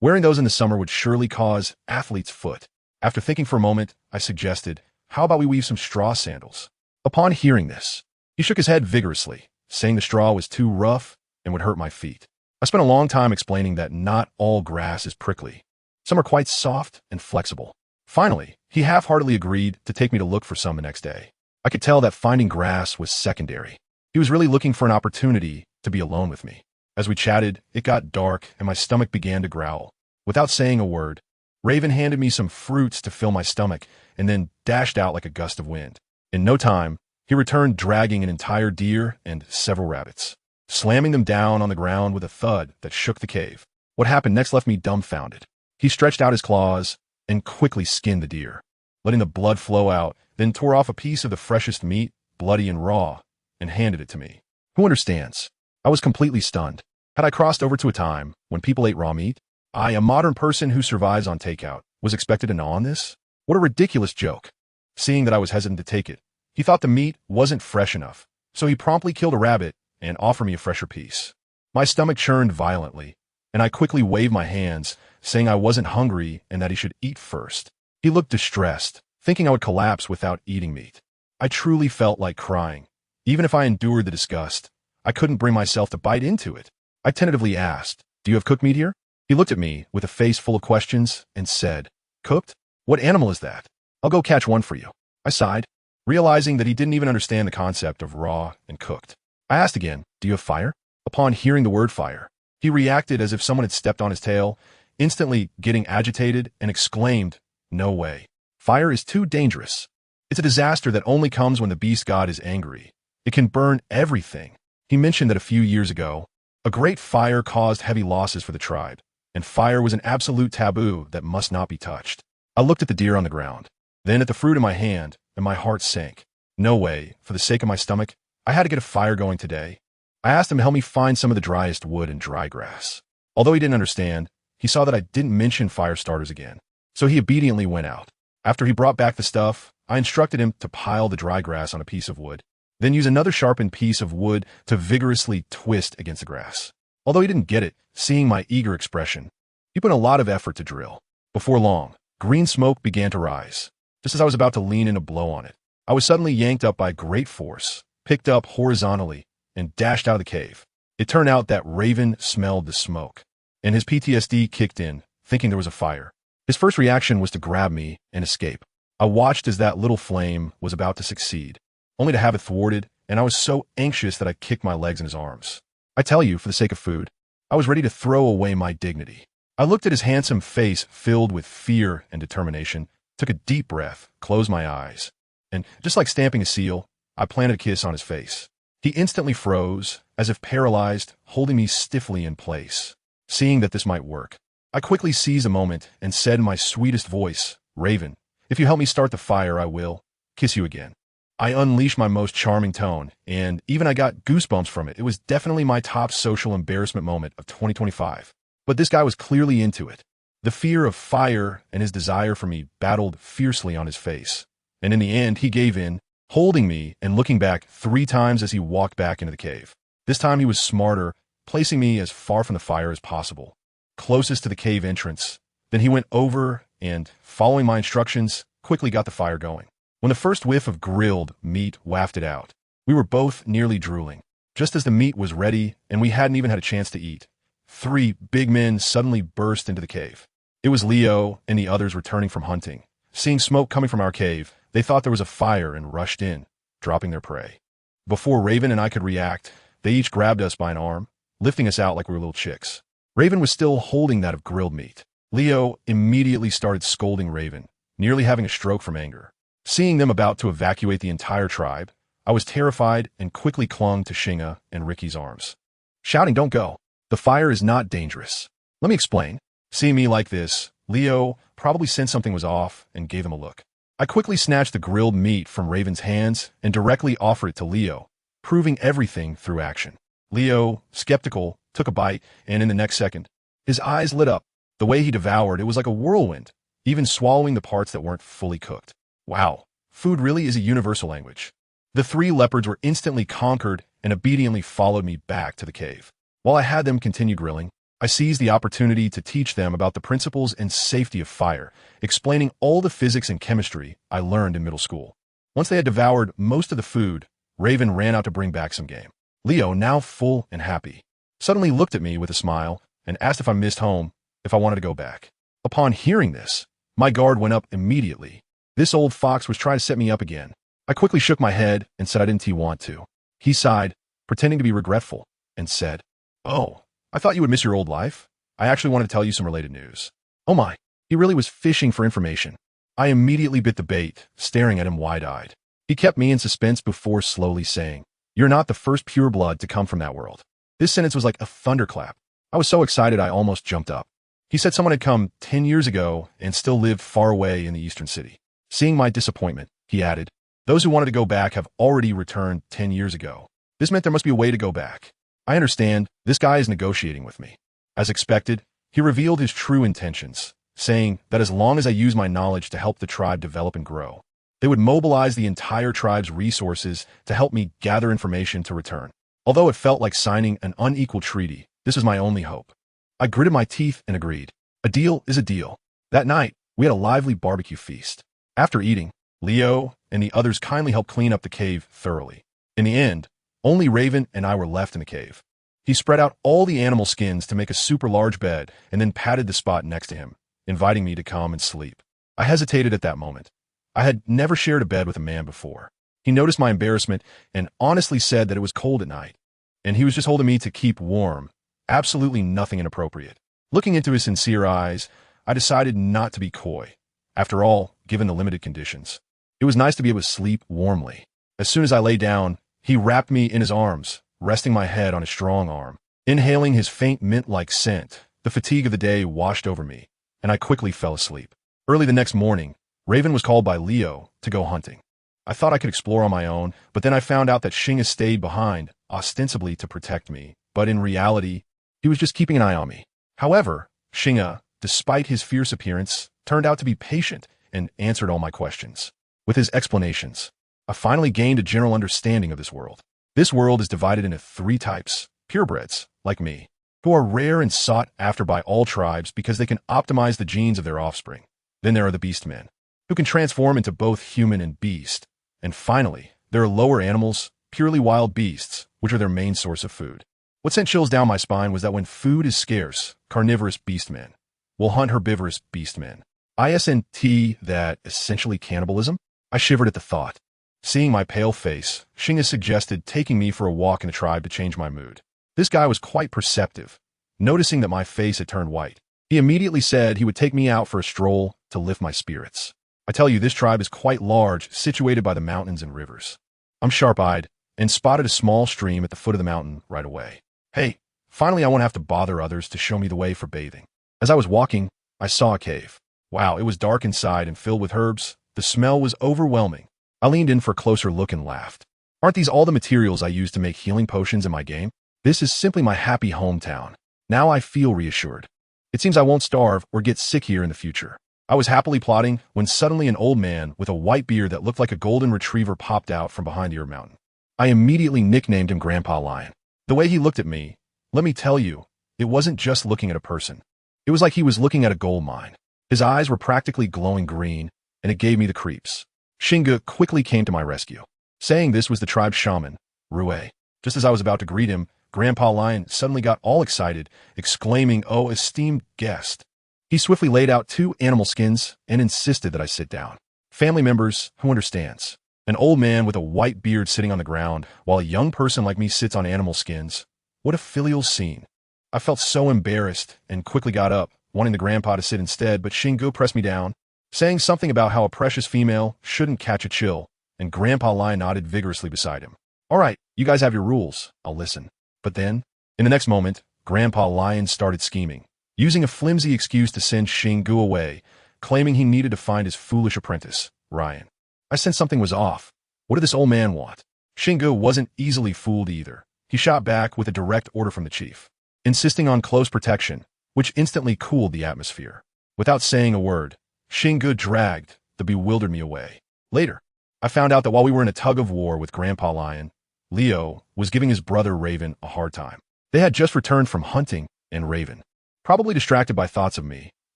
Wearing those in the summer would surely cause athlete's foot. After thinking for a moment, I suggested, how about we weave some straw sandals? Upon hearing this, he shook his head vigorously, saying the straw was too rough and would hurt my feet. I spent a long time explaining that not all grass is prickly. Some are quite soft and flexible. Finally, he half-heartedly agreed to take me to look for some the next day. I could tell that finding grass was secondary. He was really looking for an opportunity to be alone with me. As we chatted, it got dark and my stomach began to growl. Without saying a word, Raven handed me some fruits to fill my stomach and then dashed out like a gust of wind. In no time, he returned dragging an entire deer and several rabbits, slamming them down on the ground with a thud that shook the cave. What happened next left me dumbfounded. He stretched out his claws and quickly skinned the deer, letting the blood flow out, then tore off a piece of the freshest meat, bloody and raw, and handed it to me. Who understands? I was completely stunned. Had I crossed over to a time when people ate raw meat? I, a modern person who survives on takeout, was expected to gnaw on this? What a ridiculous joke. Seeing that I was hesitant to take it, he thought the meat wasn't fresh enough, so he promptly killed a rabbit and offered me a fresher piece. My stomach churned violently, and I quickly waved my hands, saying I wasn't hungry and that he should eat first. He looked distressed, thinking I would collapse without eating meat. I truly felt like crying. Even if I endured the disgust, I couldn't bring myself to bite into it. I tentatively asked, "Do you have cooked meat here?" He looked at me with a face full of questions and said, "Cooked? What animal is that? I'll go catch one for you." I sighed, realizing that he didn't even understand the concept of raw and cooked. I asked again, "Do you have fire?" Upon hearing the word fire, he reacted as if someone had stepped on his tail, instantly getting agitated and exclaimed, "No way. Fire is too dangerous. It's a disaster that only comes when the beast god is angry. It can burn everything." He mentioned that a few years ago, a great fire caused heavy losses for the tribe, and fire was an absolute taboo that must not be touched. I looked at the deer on the ground, then at the fruit in my hand, and my heart sank. No way, for the sake of my stomach, I had to get a fire going today. I asked him to help me find some of the driest wood and dry grass. Although he didn't understand, he saw that I didn't mention fire starters again, so he obediently went out. After he brought back the stuff, I instructed him to pile the dry grass on a piece of wood, then use another sharpened piece of wood to vigorously twist against the grass. Although he didn't get it, seeing my eager expression, he put in a lot of effort to drill. Before long, green smoke began to rise. Just as I was about to lean in to blow on it, I was suddenly yanked up by great force, picked up horizontally, and dashed out of the cave. It turned out that Raven smelled the smoke, and his PTSD kicked in, thinking there was a fire. His first reaction was to grab me and escape. I watched as that little flame was about to succeed, only to have it thwarted, and I was so anxious that I kicked my legs in his arms. I tell you, for the sake of food, I was ready to throw away my dignity. I looked at his handsome face filled with fear and determination, took a deep breath, closed my eyes, and just like stamping a seal, I planted a kiss on his face. He instantly froze, as if paralyzed, holding me stiffly in place. Seeing that this might work, I quickly seized a moment and said in my sweetest voice, "Raven, if you help me start the fire, I will kiss you again." I unleashed my most charming tone, and even I got goosebumps from it. It was definitely my top social embarrassment moment of 2025. But this guy was clearly into it. The fear of fire and his desire for me battled fiercely on his face. And in the end, he gave in, holding me and looking back 3 times as he walked back into the cave. This time he was smarter, placing me as far from the fire as possible, closest to the cave entrance. Then he went over and, following my instructions, quickly got the fire going. When the first whiff of grilled meat wafted out, we were both nearly drooling. Just as the meat was ready and we hadn't even had a chance to eat, 3 big men suddenly burst into the cave. It was Leo and the others returning from hunting. Seeing smoke coming from our cave, they thought there was a fire and rushed in, dropping their prey. Before Raven and I could react, they each grabbed us by an arm, lifting us out like we were little chicks. Raven was still holding that of grilled meat. Leo immediately started scolding Raven, nearly having a stroke from anger. Seeing them about to evacuate the entire tribe, I was terrified and quickly clung to Shinga and Ricky's arms, shouting, "Don't go. The fire is not dangerous." Let me explain. Seeing me like this, Leo probably sensed something was off and gave him a look. I quickly snatched the grilled meat from Raven's hands and directly offered it to Leo, proving everything through action. Leo, skeptical, took a bite, and in the next second, his eyes lit up. The way he devoured, it was like a whirlwind, even swallowing the parts that weren't fully cooked. Wow, food really is a universal language. The 3 leopards were instantly conquered and obediently followed me back to the cave. While I had them continue grilling, I seized the opportunity to teach them about the principles and safety of fire, explaining all the physics and chemistry I learned in middle school. Once they had devoured most of the food, Raven ran out to bring back some game. Leo, now full and happy, suddenly looked at me with a smile and asked if I missed home, if I wanted to go back. Upon hearing this, my guard went up immediately. This old fox was trying to set me up again. I quickly shook my head and said I didn't want to. He sighed, pretending to be regretful, and said, "Oh, I thought you would miss your old life. I actually wanted to tell you some related news." Oh my, he really was fishing for information. I immediately bit the bait, staring at him wide-eyed. He kept me in suspense before slowly saying, "You're not the first pureblood to come from that world." This sentence was like a thunderclap. I was so excited I almost jumped up. He said someone had come 10 years ago and still lived far away in the eastern city. Seeing my disappointment, he added, "Those who wanted to go back have already returned 10 years ago. This meant there must be a way to go back. I understand, this guy is negotiating with me." As expected, he revealed his true intentions, saying that as long as I use my knowledge to help the tribe develop and grow, they would mobilize the entire tribe's resources to help me gather information to return. Although it felt like signing an unequal treaty, this was my only hope. I gritted my teeth and agreed. A deal is a deal. That night, We had a lively barbecue feast. After eating, Leo and the others kindly helped clean up the cave thoroughly. In the end, only Raven and I were left in the cave. He spread out all the animal skins to make a super large bed and then patted the spot next to him, inviting me to come and sleep. I hesitated at that moment. I had never shared a bed with a man before. He noticed my embarrassment and honestly said that it was cold at night, and he was just holding me to keep warm. Absolutely nothing inappropriate. Looking into his sincere eyes, I decided not to be coy. After all, given the limited conditions, it was nice to be able to sleep warmly. As soon as I lay down, he wrapped me in his arms, resting my head on his strong arm. Inhaling his faint mint-like scent, the fatigue of the day washed over me, and I quickly fell asleep. Early the next morning, Raven was called by Leo to go hunting. I thought I could explore on my own, but then I found out that Xinga stayed behind, ostensibly to protect me, but in reality, he was just keeping an eye on me. However, Xinga, despite his fierce appearance, turned out to be patient and answered all my questions. With his explanations, I finally gained a general understanding of this world. This world is divided into 3 types: purebreds, like me, who are rare and sought after by all tribes because they can optimize the genes of their offspring. Then there are the beastmen, who can transform into both human and beast. And finally, there are lower animals, purely wild beasts, which are their main source of food. What sent chills down my spine was that when food is scarce, carnivorous beastmen will hunt herbivorous beastmen. Isn't that essentially cannibalism? I shivered at the thought. Seeing my pale face, Xinga suggested taking me for a walk in the tribe to change my mood. This guy was quite perceptive. Noticing that my face had turned white, he immediately said he would take me out for a stroll to lift my spirits. I tell you, this tribe is quite large, situated by the mountains and rivers. I'm sharp-eyed and spotted a small stream at the foot of the mountain right away. Hey, finally I won't have to bother others to show me the way for bathing. As I was walking, I saw a cave. Wow, it was dark inside and filled with herbs. The smell was overwhelming. I leaned in for a closer look and laughed. Aren't these all the materials I use to make healing potions in my game? This is simply my happy hometown. Now I feel reassured. It seems I won't starve or get sick here in the future. I was happily plotting when suddenly an old man with a white beard that looked like a golden retriever popped out from behind the Ear Mountain. I immediately nicknamed him Grandpa Lion. The way he looked at me, let me tell you, it wasn't just looking at a person. It was like he was looking at a gold mine. His eyes were practically glowing green, and it gave me the creeps. Xinga quickly came to my rescue. Saying this was the tribe's shaman, Rue. Just as I was about to greet him, Grandpa Lion suddenly got all excited, exclaiming, "Oh, esteemed guest." He swiftly laid out 2 animal skins and insisted that I sit down. Family members, who understands? An old man with a white beard sitting on the ground, while a young person like me sits on animal skins. What a filial scene. I felt so embarrassed and quickly got up, wanting the grandpa to sit instead, but Xingu pressed me down, saying something about how a precious female shouldn't catch a chill, and Grandpa Lion nodded vigorously beside him. All right, you guys have your rules. I'll listen. But then, in the next moment, Grandpa Lion started scheming, using a flimsy excuse to send Xingu away, claiming he needed to find his foolish apprentice, Ryan. I sensed something was off. What did this old man want? Xingu wasn't easily fooled either. He shot back with a direct order from the chief, insisting on close protection, which instantly cooled the atmosphere. Without saying a word, Xingu dragged the bewildered me away. Later, I found out that while we were in a tug-of-war with Grandpa Lion, Leo was giving his brother Raven a hard time. They had just returned from hunting, and Raven, probably distracted by thoughts of me,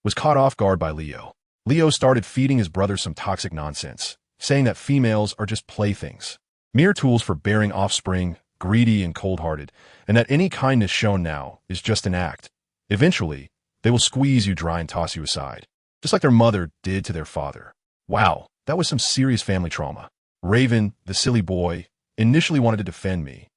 was caught off guard by Leo. Leo started feeding his brother some toxic nonsense, saying that females are just playthings, mere tools for bearing offspring, greedy and cold-hearted, and that any kindness shown now is just an act. Eventually, they will squeeze you dry and toss you aside, just like their mother did to their father. Wow, that was some serious family trauma. Raven, the silly boy, initially wanted to defend me,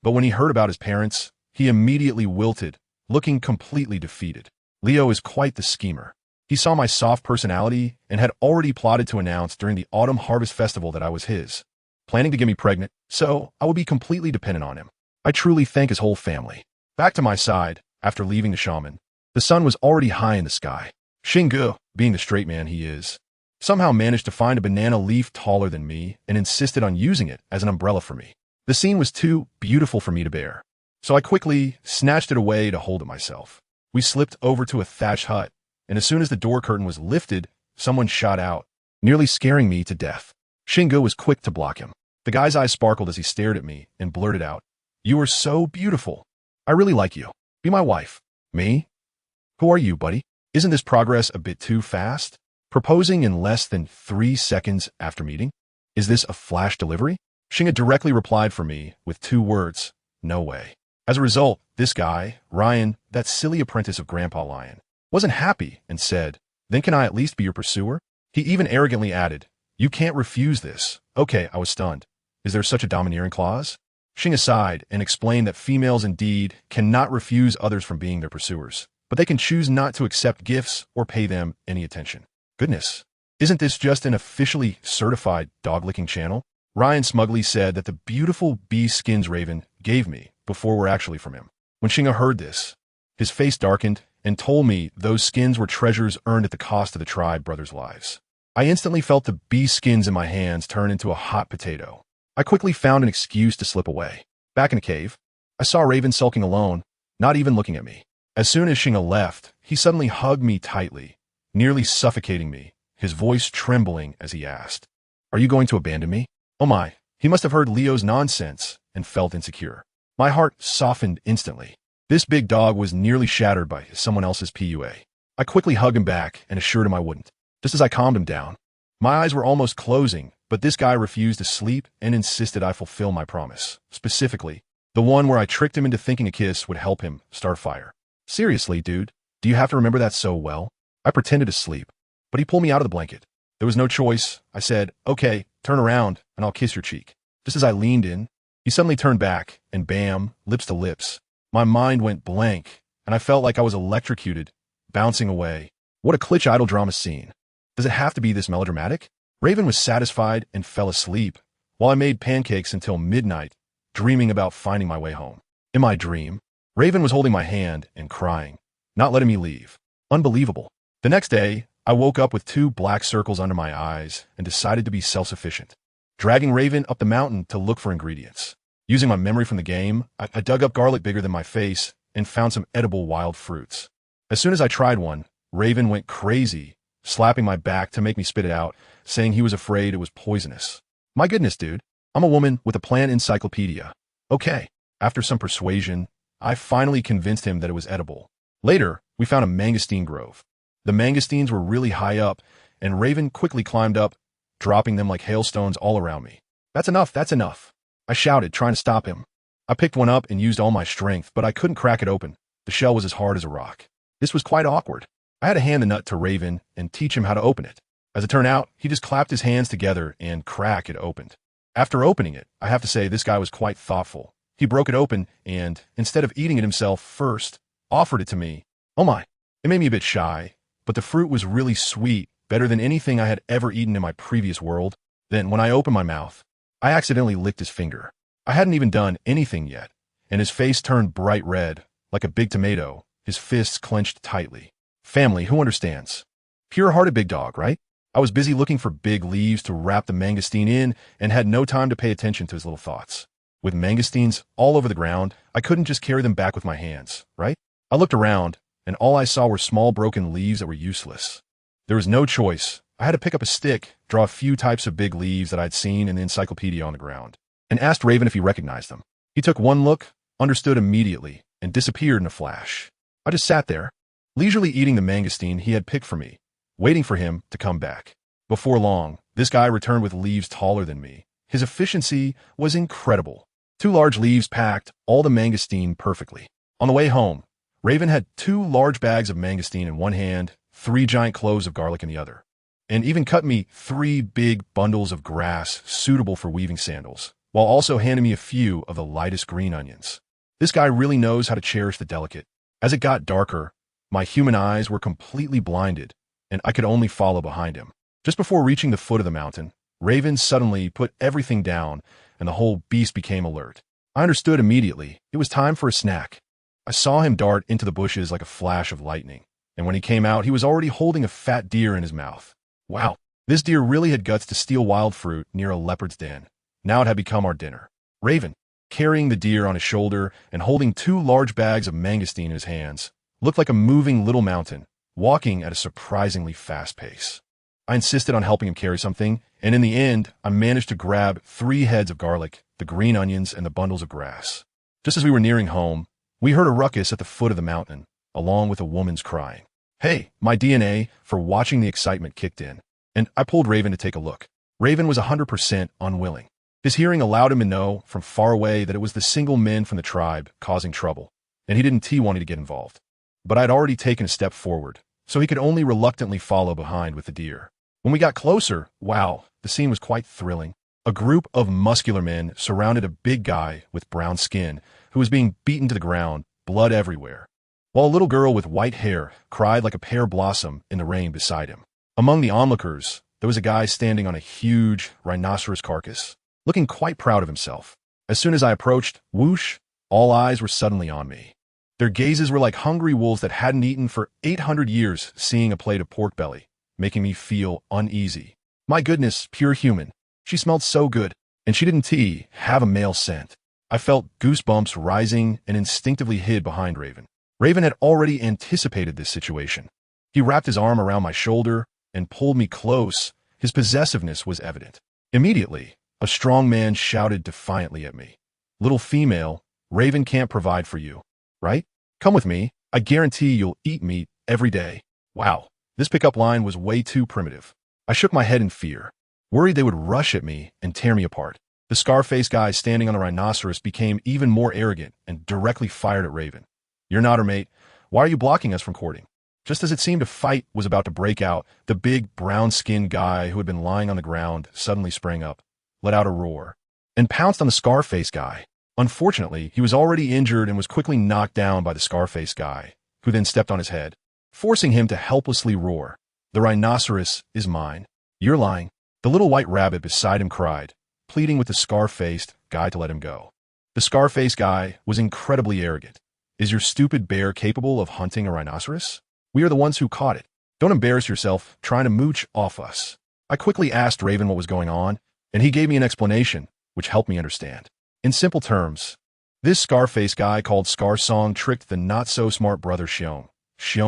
but when he heard about his parents, he immediately wilted, looking completely defeated. Leo is quite the schemer. He saw my soft personality and had already plotted to announce during the Autumn Harvest Festival that I was his, planning to get me pregnant, so I would be completely dependent on him. I truly thank his whole family. Back to my side, after leaving the shaman, the sun was already high in the sky. Xingu, being the straight man he is, somehow managed to find a banana leaf taller than me and insisted on using it as an umbrella for me. The scene was too beautiful for me to bear, so I quickly snatched it away to hold it myself. We slipped over to a thatched hut, and as soon as the door curtain was lifted, someone shot out, nearly scaring me to death. Xingu was quick to block him. The guy's eyes sparkled as he stared at me and blurted out, "You are so beautiful. I really like you. Be my wife." Me? Who are you, buddy? Isn't this progress a bit too fast? Proposing in less than 3 seconds after meeting? Is this a flash delivery? Xinga directly replied for me with 2 words, no way. As a result, this guy, Ryan, that silly apprentice of Grandpa Lion, wasn't happy and said, then can I at least be your pursuer? He even arrogantly added, you can't refuse this. Okay, I was stunned. Is there such a domineering clause? Xinga sighed and explained that females indeed cannot refuse others from being their pursuers, but they can choose not to accept gifts or pay them any attention. Goodness, isn't this just an officially certified dog-licking channel? Ryan smugly said that the beautiful bee skins Raven gave me before were actually from him. When Xinga heard this, his face darkened and told me those skins were treasures earned at the cost of the tribe brothers' lives. I instantly felt the bee skins in my hands turn into a hot potato. I quickly found an excuse to slip away. Back in the cave, I saw Raven sulking alone, not even looking at me. As soon as Xinga left, he suddenly hugged me tightly, nearly suffocating me, his voice trembling as he asked, are you going to abandon me? Oh my, he must have heard Leo's nonsense and felt insecure. My heart softened instantly. This big dog was nearly shattered by someone else's PUA. I quickly hugged him back and assured him I wouldn't. Just as I calmed him down, my eyes were almost closing, but this guy refused to sleep and insisted I fulfill my promise. Specifically, the one where I tricked him into thinking a kiss would help him start a fire. Seriously, dude, do you have to remember that so well? I pretended to sleep, but he pulled me out of the blanket. There was no choice. I said, okay, turn around and I'll kiss your cheek. Just as I leaned in, he suddenly turned back and bam, lips to lips. My mind went blank and I felt like I was electrocuted, bouncing away. What a Klitsch idol drama scene. Does it have to be this melodramatic? Raven was satisfied and fell asleep, while I made pancakes until midnight, dreaming about finding my way home. In my dream, Raven was holding my hand and crying, not letting me leave. Unbelievable. The next day, I woke up with 2 black circles under my eyes and decided to be self-sufficient, dragging Raven up the mountain to look for ingredients. Using my memory from the game, I dug up garlic bigger than my face and found some edible wild fruits. As soon as I tried one, Raven went crazy, slapping my back to make me spit it out, saying he was afraid it was poisonous. My goodness, dude, I'm a woman with a plant encyclopedia. Okay, after some persuasion, I finally convinced him that it was edible. Later, we found a mangosteen grove. The mangosteens were really high up, and Raven quickly climbed up, dropping them like hailstones all around me. That's enough, that's enough, I shouted, trying to stop him. I picked one up and used all my strength, but I couldn't crack it open. The shell was as hard as a rock. This was quite awkward. I had to hand the nut to Raven and teach him how to open it. As it turned out, he just clapped his hands together and crack, it opened. After opening it, I have to say this guy was quite thoughtful. He broke it open and, instead of eating it himself first, offered it to me. Oh my, it made me a bit shy, but the fruit was really sweet, better than anything I had ever eaten in my previous world. Then, when I opened my mouth, I accidentally licked his finger. I hadn't even done anything yet, and his face turned bright red, like a big tomato, his fists clenched tightly. Family, who understands? Pure-hearted big dog, right? I was busy looking for big leaves to wrap the mangosteen in and had no time to pay attention to his little thoughts. With mangosteens all over the ground, I couldn't just carry them back with my hands, right? I looked around, and all I saw were small broken leaves that were useless. There was no choice. I had to pick up a stick, draw a few types of big leaves that I'd seen in the encyclopedia on the ground, and asked Raven if he recognized them. He took one look, understood immediately, and disappeared in a flash. I just sat there, leisurely eating the mangosteen he had picked for me, waiting for him to come back. Before long, this guy returned with leaves taller than me. His efficiency was incredible. 2 large leaves packed all the mangosteen perfectly. On the way home, Raven had 2 large bags of mangosteen in one hand, 3 giant cloves of garlic in the other, and even cut me 3 big bundles of grass suitable for weaving sandals, while also handing me a few of the lightest green onions. This guy really knows how to cherish the delicate. As it got darker, my human eyes were completely blinded, and I could only follow behind him. Just before reaching the foot of the mountain, Raven suddenly put everything down, and the whole beast became alert. I understood immediately. It was time for a snack. I saw him dart into the bushes like a flash of lightning, and when he came out, he was already holding a fat deer in his mouth. Wow, this deer really had guts to steal wild fruit near a leopard's den. Now it had become our dinner. Raven, carrying the deer on his shoulder and holding 2 large bags of mangosteen in his hands, looked like a moving little mountain, walking at a surprisingly fast pace. I insisted on helping him carry something, and in the end, I managed to grab 3 heads of garlic, the green onions, and the bundles of grass. Just as we were nearing home, we heard a ruckus at the foot of the mountain, along with a woman's crying. Hey, my DNA for watching the excitement kicked in, and I pulled Raven to take a look. Raven was 100% unwilling. His hearing allowed him to know from far away that it was the single men from the tribe causing trouble, and he didn't want to get involved. But I'd already taken a step forward, so he could only reluctantly follow behind with the deer. When we got closer, wow, the scene was quite thrilling. A group of muscular men surrounded a big guy with brown skin who was being beaten to the ground, blood everywhere, while a little girl with white hair cried like a pear blossom in the rain beside him. Among the onlookers, there was a guy standing on a huge rhinoceros carcass, looking quite proud of himself. As soon as I approached, whoosh, all eyes were suddenly on me. Their gazes were like hungry wolves that hadn't eaten for 800 years seeing a plate of pork belly, making me feel uneasy. My goodness, pure human. She smelled so good, and she didn't have a male scent. I felt goosebumps rising and instinctively hid behind Raven. Raven had already anticipated this situation. He wrapped his arm around my shoulder and pulled me close. His possessiveness was evident. Immediately, a strong man shouted defiantly at me. "Little female, Raven can't provide for you, right? Come with me. I guarantee you'll eat meat every day." Wow, this pickup line was way too primitive. I shook my head in fear, worried they would rush at me and tear me apart. The scar-faced guy standing on the rhinoceros became even more arrogant and directly fired at Raven. "You're not her mate. Why are you blocking us from courting?" Just as it seemed a fight was about to break out, the big, brown-skinned guy who had been lying on the ground suddenly sprang up, let out a roar, and pounced on the scar-faced guy. Unfortunately, he was already injured and was quickly knocked down by the scar-faced guy, who then stepped on his head, forcing him to helplessly roar. "The rhinoceros is mine." "You're lying." The little white rabbit beside him cried, pleading with the scar-faced guy to let him go. The scar-faced guy was incredibly arrogant. "Is your stupid bear capable of hunting a rhinoceros? We are the ones who caught it. Don't embarrass yourself trying to mooch off us." I quickly asked Raven what was going on, and he gave me an explanation, which helped me understand. In simple terms, this scar-faced guy called Scar Song tricked the not-so-smart brother Xiong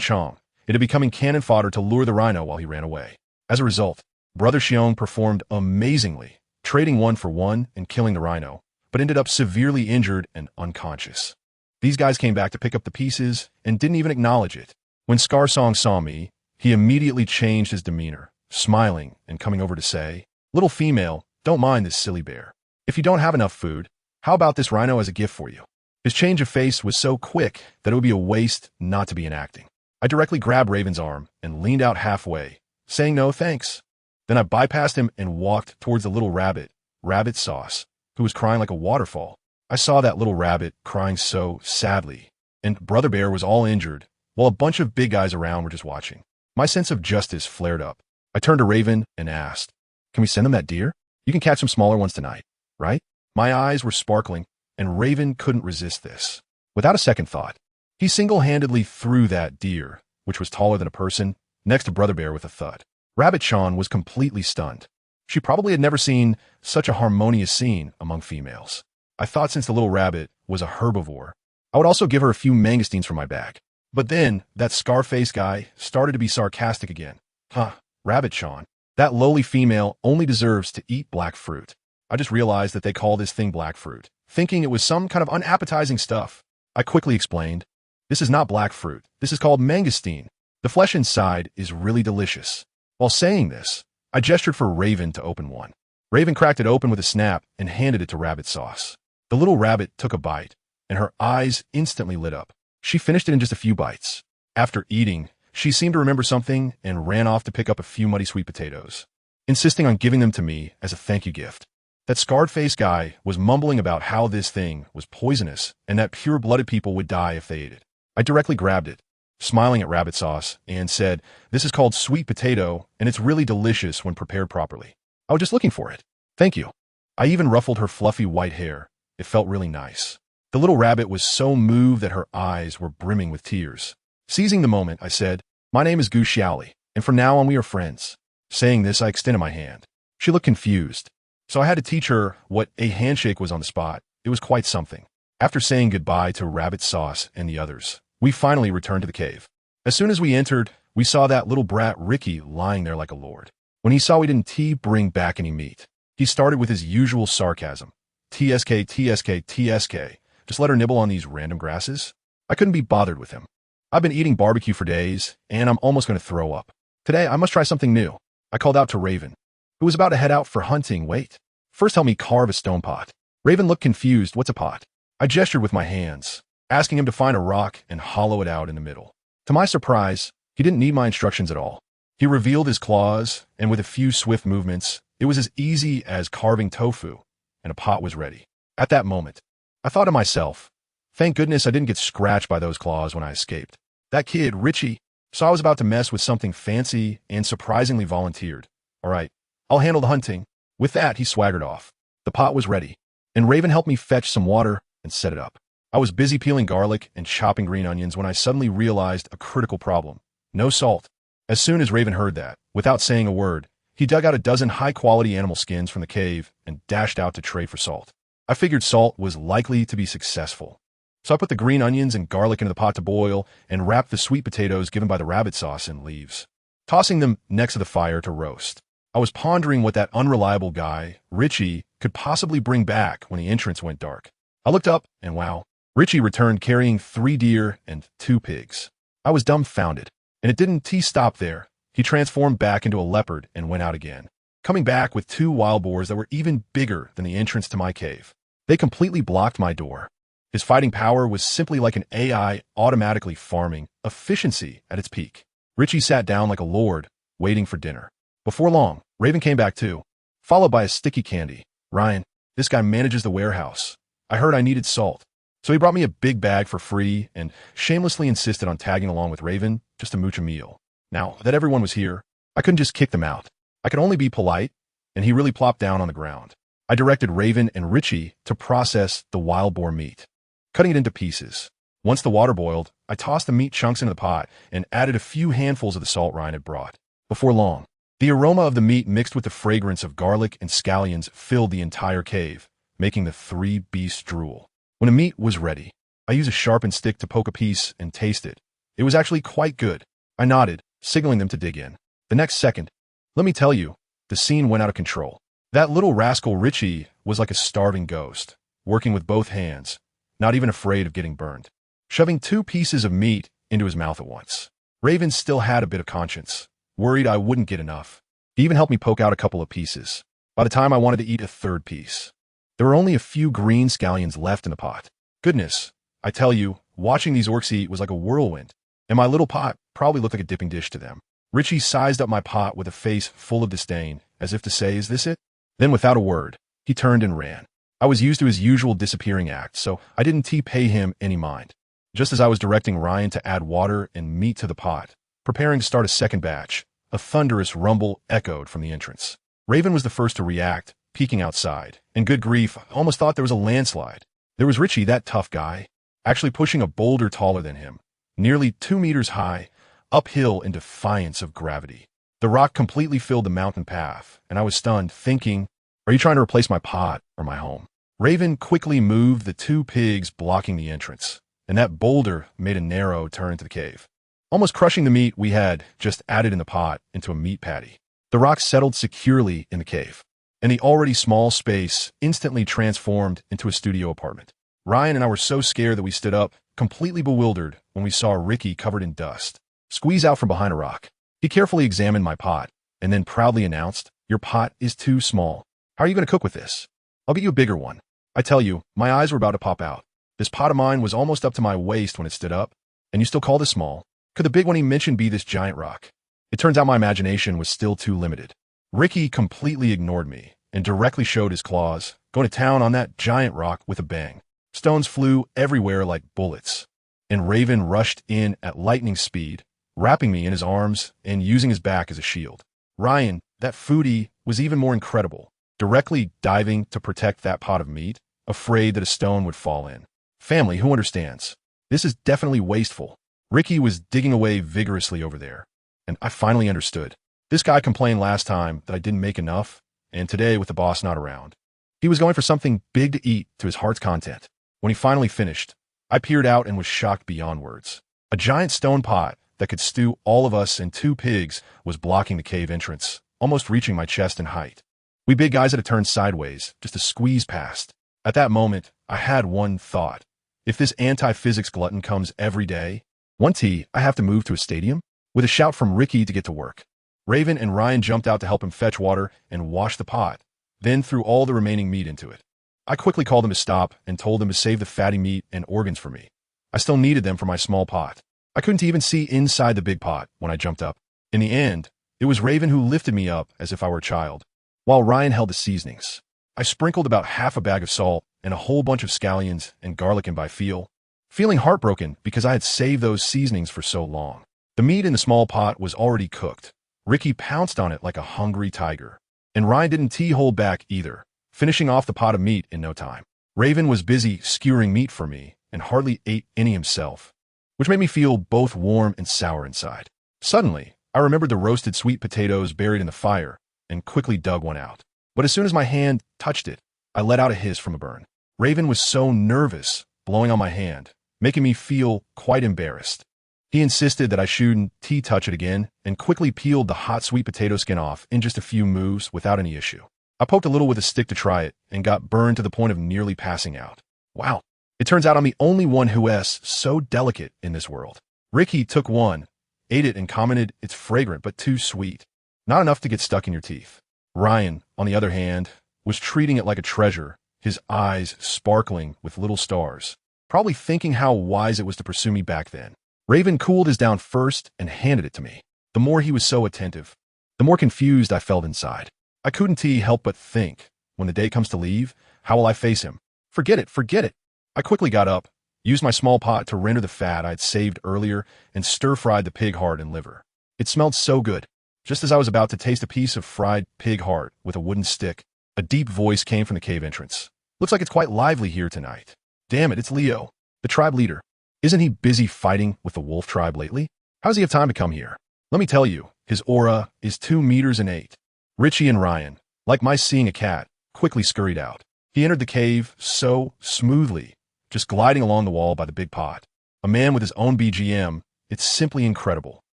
Chong, into becoming cannon fodder to lure the rhino while he ran away. As a result, Brother Xiong performed amazingly, trading one for one and killing the rhino, but ended up severely injured and unconscious. These guys came back to pick up the pieces and didn't even acknowledge it. When Scar Song saw me, he immediately changed his demeanor, smiling and coming over to say, "Little female, don't mind this silly bear. If you don't have enough food, how about this rhino as a gift for you?" His change of face was so quick that it would be a waste not to be enacting. I directly grabbed Raven's arm and leaned out halfway, saying no thanks. Then I bypassed him and walked towards the little rabbit, Rabbit Sauce, who was crying like a waterfall. I saw that little rabbit crying so sadly, and Brother Bear was all injured, while a bunch of big guys around were just watching. My sense of justice flared up. I turned to Raven and asked, "Can we send them that deer? You can catch some smaller ones tonight, right?" My eyes were sparkling, and Raven couldn't resist this. Without a second thought, he single-handedly threw that deer, which was taller than a person, next to Brother Bear with a thud. Rabbit Sean was completely stunned. She probably had never seen such a harmonious scene among females. I thought since the little rabbit was a herbivore, I would also give her a few mangosteens from my bag. But then, that scar-faced guy started to be sarcastic again. "Huh, Rabbit Sean, that lowly female only deserves to eat black fruit." I just realized that they call this thing black fruit, thinking it was some kind of unappetizing stuff. I quickly explained, "This is not black fruit. This is called mangosteen. The flesh inside is really delicious." While saying this, I gestured for Raven to open one. Raven cracked it open with a snap and handed it to Rabbit Sauce. The little rabbit took a bite, and her eyes instantly lit up. She finished it in just a few bites. After eating, she seemed to remember something and ran off to pick up a few muddy sweet potatoes, insisting on giving them to me as a thank you gift. That scarred-faced guy was mumbling about how this thing was poisonous and that pure-blooded people would die if they ate it. I directly grabbed it, smiling at Rabbit Sauce, and said, "This is called sweet potato, and it's really delicious when prepared properly. I was just looking for it. Thank you." I even ruffled her fluffy white hair. It felt really nice. The little rabbit was so moved that her eyes were brimming with tears. Seizing the moment, I said, "My name is Gu Xiaoli, and from now on we are friends." Saying this, I extended my hand. She looked confused, so I had to teach her what a handshake was on the spot. It was quite something. After saying goodbye to Rabbit Sauce and the others, we finally returned to the cave. As soon as we entered, we saw that little brat Ricky lying there like a lord. When he saw we didn't bring back any meat, he started with his usual sarcasm. "TSK, TSK, TSK. Just let her nibble on these random grasses?" I couldn't be bothered with him. I've been eating barbecue for days, and I'm almost going to throw up. Today, I must try something new. I called out to Raven, who was about to head out for hunting. Wait. First help me carve a stone pot. Raven looked confused. What's a pot? I gestured with my hands, asking him to find a rock and hollow it out in the middle. To my surprise, he didn't need my instructions at all. He revealed his claws, and with a few swift movements, it was as easy as carving tofu, and a pot was ready. At that moment, I thought to myself, thank goodness I didn't get scratched by those claws when I escaped. That kid, Richie, saw I was about to mess with something fancy and surprisingly volunteered. All right, I'll handle the hunting. With that, he swaggered off. The pot was ready, and Raven helped me fetch some water and set it up. I was busy peeling garlic and chopping green onions when I suddenly realized a critical problem. No salt. As soon as Raven heard that, without saying a word, he dug out a dozen high-quality animal skins from the cave and dashed out to trade for salt. I figured salt was likely to be successful. So I put the green onions and garlic into the pot to boil and wrapped the sweet potatoes given by the rabbit sauce in leaves, tossing them next to the fire to roast. I was pondering what that unreliable guy, Richie, could possibly bring back when the entrance went dark. I looked up, and wow, Richie returned carrying 3 deer and 2 pigs. I was dumbfounded, and it didn't stop there. He transformed back into a leopard and went out again, coming back with 2 wild boars that were even bigger than the entrance to my cave. They completely blocked my door. His fighting power was simply like an AI automatically farming efficiency at its peak. Richie sat down like a lord, waiting for dinner. Before long, Raven came back too, followed by a sticky candy. Ryan, this guy manages the warehouse. I heard I needed salt. So he brought me a big bag for free and shamelessly insisted on tagging along with Raven just to mooch a meal. Now that everyone was here, I couldn't just kick them out. I could only be polite, and he really plopped down on the ground. I directed Raven and Richie to process the wild boar meat, cutting it into pieces. Once the water boiled, I tossed the meat chunks into the pot and added a few handfuls of the salt Ryan had brought. Before long, the aroma of the meat mixed with the fragrance of garlic and scallions filled the entire cave, making the 3 beasts drool. When the meat was ready, I used a sharpened stick to poke a piece and taste it. It was actually quite good. I nodded, signaling them to dig in. The next second, let me tell you, the scene went out of control. That little rascal Richie was like a starving ghost, working with both hands, not even afraid of getting burned, shoving 2 pieces of meat into his mouth at once. Raven still had a bit of conscience, worried I wouldn't get enough. He even helped me poke out a couple of pieces. By the time I wanted to eat a 3rd piece, there were only a few green scallions left in the pot. Goodness, I tell you, watching these orcs eat was like a whirlwind, and my little pot probably looked like a dipping dish to them. Richie sized up my pot with a face full of disdain, as if to say, is this it? Then without a word, he turned and ran. I was used to his usual disappearing act, so I didn't pay him any mind. Just as I was directing Ryan to add water and meat to the pot, preparing to start a second batch, a thunderous rumble echoed from the entrance. Raven was the first to react, peeking outside, and good grief, I almost thought there was a landslide. There was Richie, that tough guy, actually pushing a boulder taller than him, nearly 2 meters high, uphill in defiance of gravity. The rock completely filled the mountain path, and I was stunned, thinking, are you trying to replace my pot or my home? Raven quickly moved the 2 pigs blocking the entrance, and that boulder made a narrow turn into the cave, almost crushing the meat we had just added in the pot into a meat patty. The rock settled securely in the cave, and the already small space instantly transformed into a studio apartment. Ryan and I were so scared that we stood up, completely bewildered, when we saw Ricky covered in dust squeeze out from behind a rock. He carefully examined my pot, and then proudly announced, your pot is too small. How are you going to cook with this? I'll get you a bigger one. I tell you, my eyes were about to pop out. This pot of mine was almost up to my waist when it stood up, and you still call this small? Could the big one he mentioned be this giant rock? It turns out my imagination was still too limited. Ricky completely ignored me and directly showed his claws, going to town on that giant rock with a bang. Stones flew everywhere like bullets, and Raven rushed in at lightning speed, wrapping me in his arms and using his back as a shield. Ryan, that foodie, was even more incredible, directly diving to protect that pot of meat, afraid that a stone would fall in. Family, who understands? This is definitely wasteful. Ricky was digging away vigorously over there, and I finally understood. This guy complained last time that I didn't make enough, and today, with the boss not around, he was going for something big to eat to his heart's content. When he finally finished, I peered out and was shocked beyond words. A giant stone pot that could stew all of us and 2 pigs was blocking the cave entrance, almost reaching my chest in height. We big guys had to turn sideways just to squeeze past. At that moment, I had one thought. If this anti-physics glutton comes every day, One tea, I have to move to a stadium? With a shout from Ricky to get to work. Raven and Ryan jumped out to help him fetch water and wash the pot, then threw all the remaining meat into it. I quickly called them to stop and told them to save the fatty meat and organs for me. I still needed them for my small pot. I couldn't even see inside the big pot when I jumped up. In the end, it was Raven who lifted me up as if I were a child, while Ryan held the seasonings. I sprinkled about half a bag of salt and a whole bunch of scallions and garlic in by feeling heartbroken because I had saved those seasonings for so long. The meat in the small pot was already cooked. Ricky pounced on it like a hungry tiger. And Ryan didn't hold back either, finishing off the pot of meat in no time. Raven was busy skewering meat for me and hardly ate any himself, which made me feel both warm and sour inside. Suddenly, I remembered the roasted sweet potatoes buried in the fire and quickly dug one out. But as soon as my hand touched it, I let out a hiss from a burn. Raven was so nervous, blowing on my hand, making me feel quite embarrassed. He insisted that I shouldn't touch it again and quickly peeled the hot sweet potato skin off in just a few moves without any issue. I poked a little with a stick to try it and got burned to the point of nearly passing out. Wow, it turns out I'm the only one who is so delicate in this world. Ricky took one, ate it and commented it's fragrant but too sweet. Not enough to get stuck in your teeth. Ryan, on the other hand, was treating it like a treasure, his eyes sparkling with little stars, probably thinking how wise it was to pursue me back then. Raven cooled his down first and handed it to me. The more he was so attentive, the more confused I felt inside. I couldn't help but think, when the day comes to leave, how will I face him? Forget it. I quickly got up, used my small pot to render the fat I had saved earlier, and stir-fried the pig heart and liver. It smelled so good. Just as I was about to taste a piece of fried pig heart with a wooden stick, a deep voice came from the cave entrance. Looks like it's quite lively here tonight. Damn it, it's Leo, the tribe leader. Isn't he busy fighting with the wolf tribe lately? How does he have time to come here? Let me tell you, his aura is 2 meters and 8. Richie and Ryan, like mice seeing a cat, quickly scurried out. He entered the cave so smoothly, just gliding along the wall by the big pot. A man with his own BGM, it's simply incredible.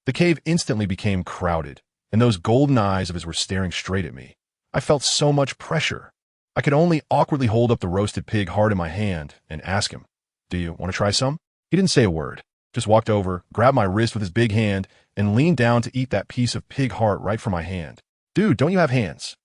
The cave instantly became crowded, and those golden eyes of his were staring straight at me. I felt so much pressure. I could only awkwardly hold up the roasted pig heart in my hand and ask him, "Do you want to try some?" He didn't say a word, just walked over, grabbed my wrist with his big hand, and leaned down to eat that piece of pig heart right from my hand. Dude, don't you have hands?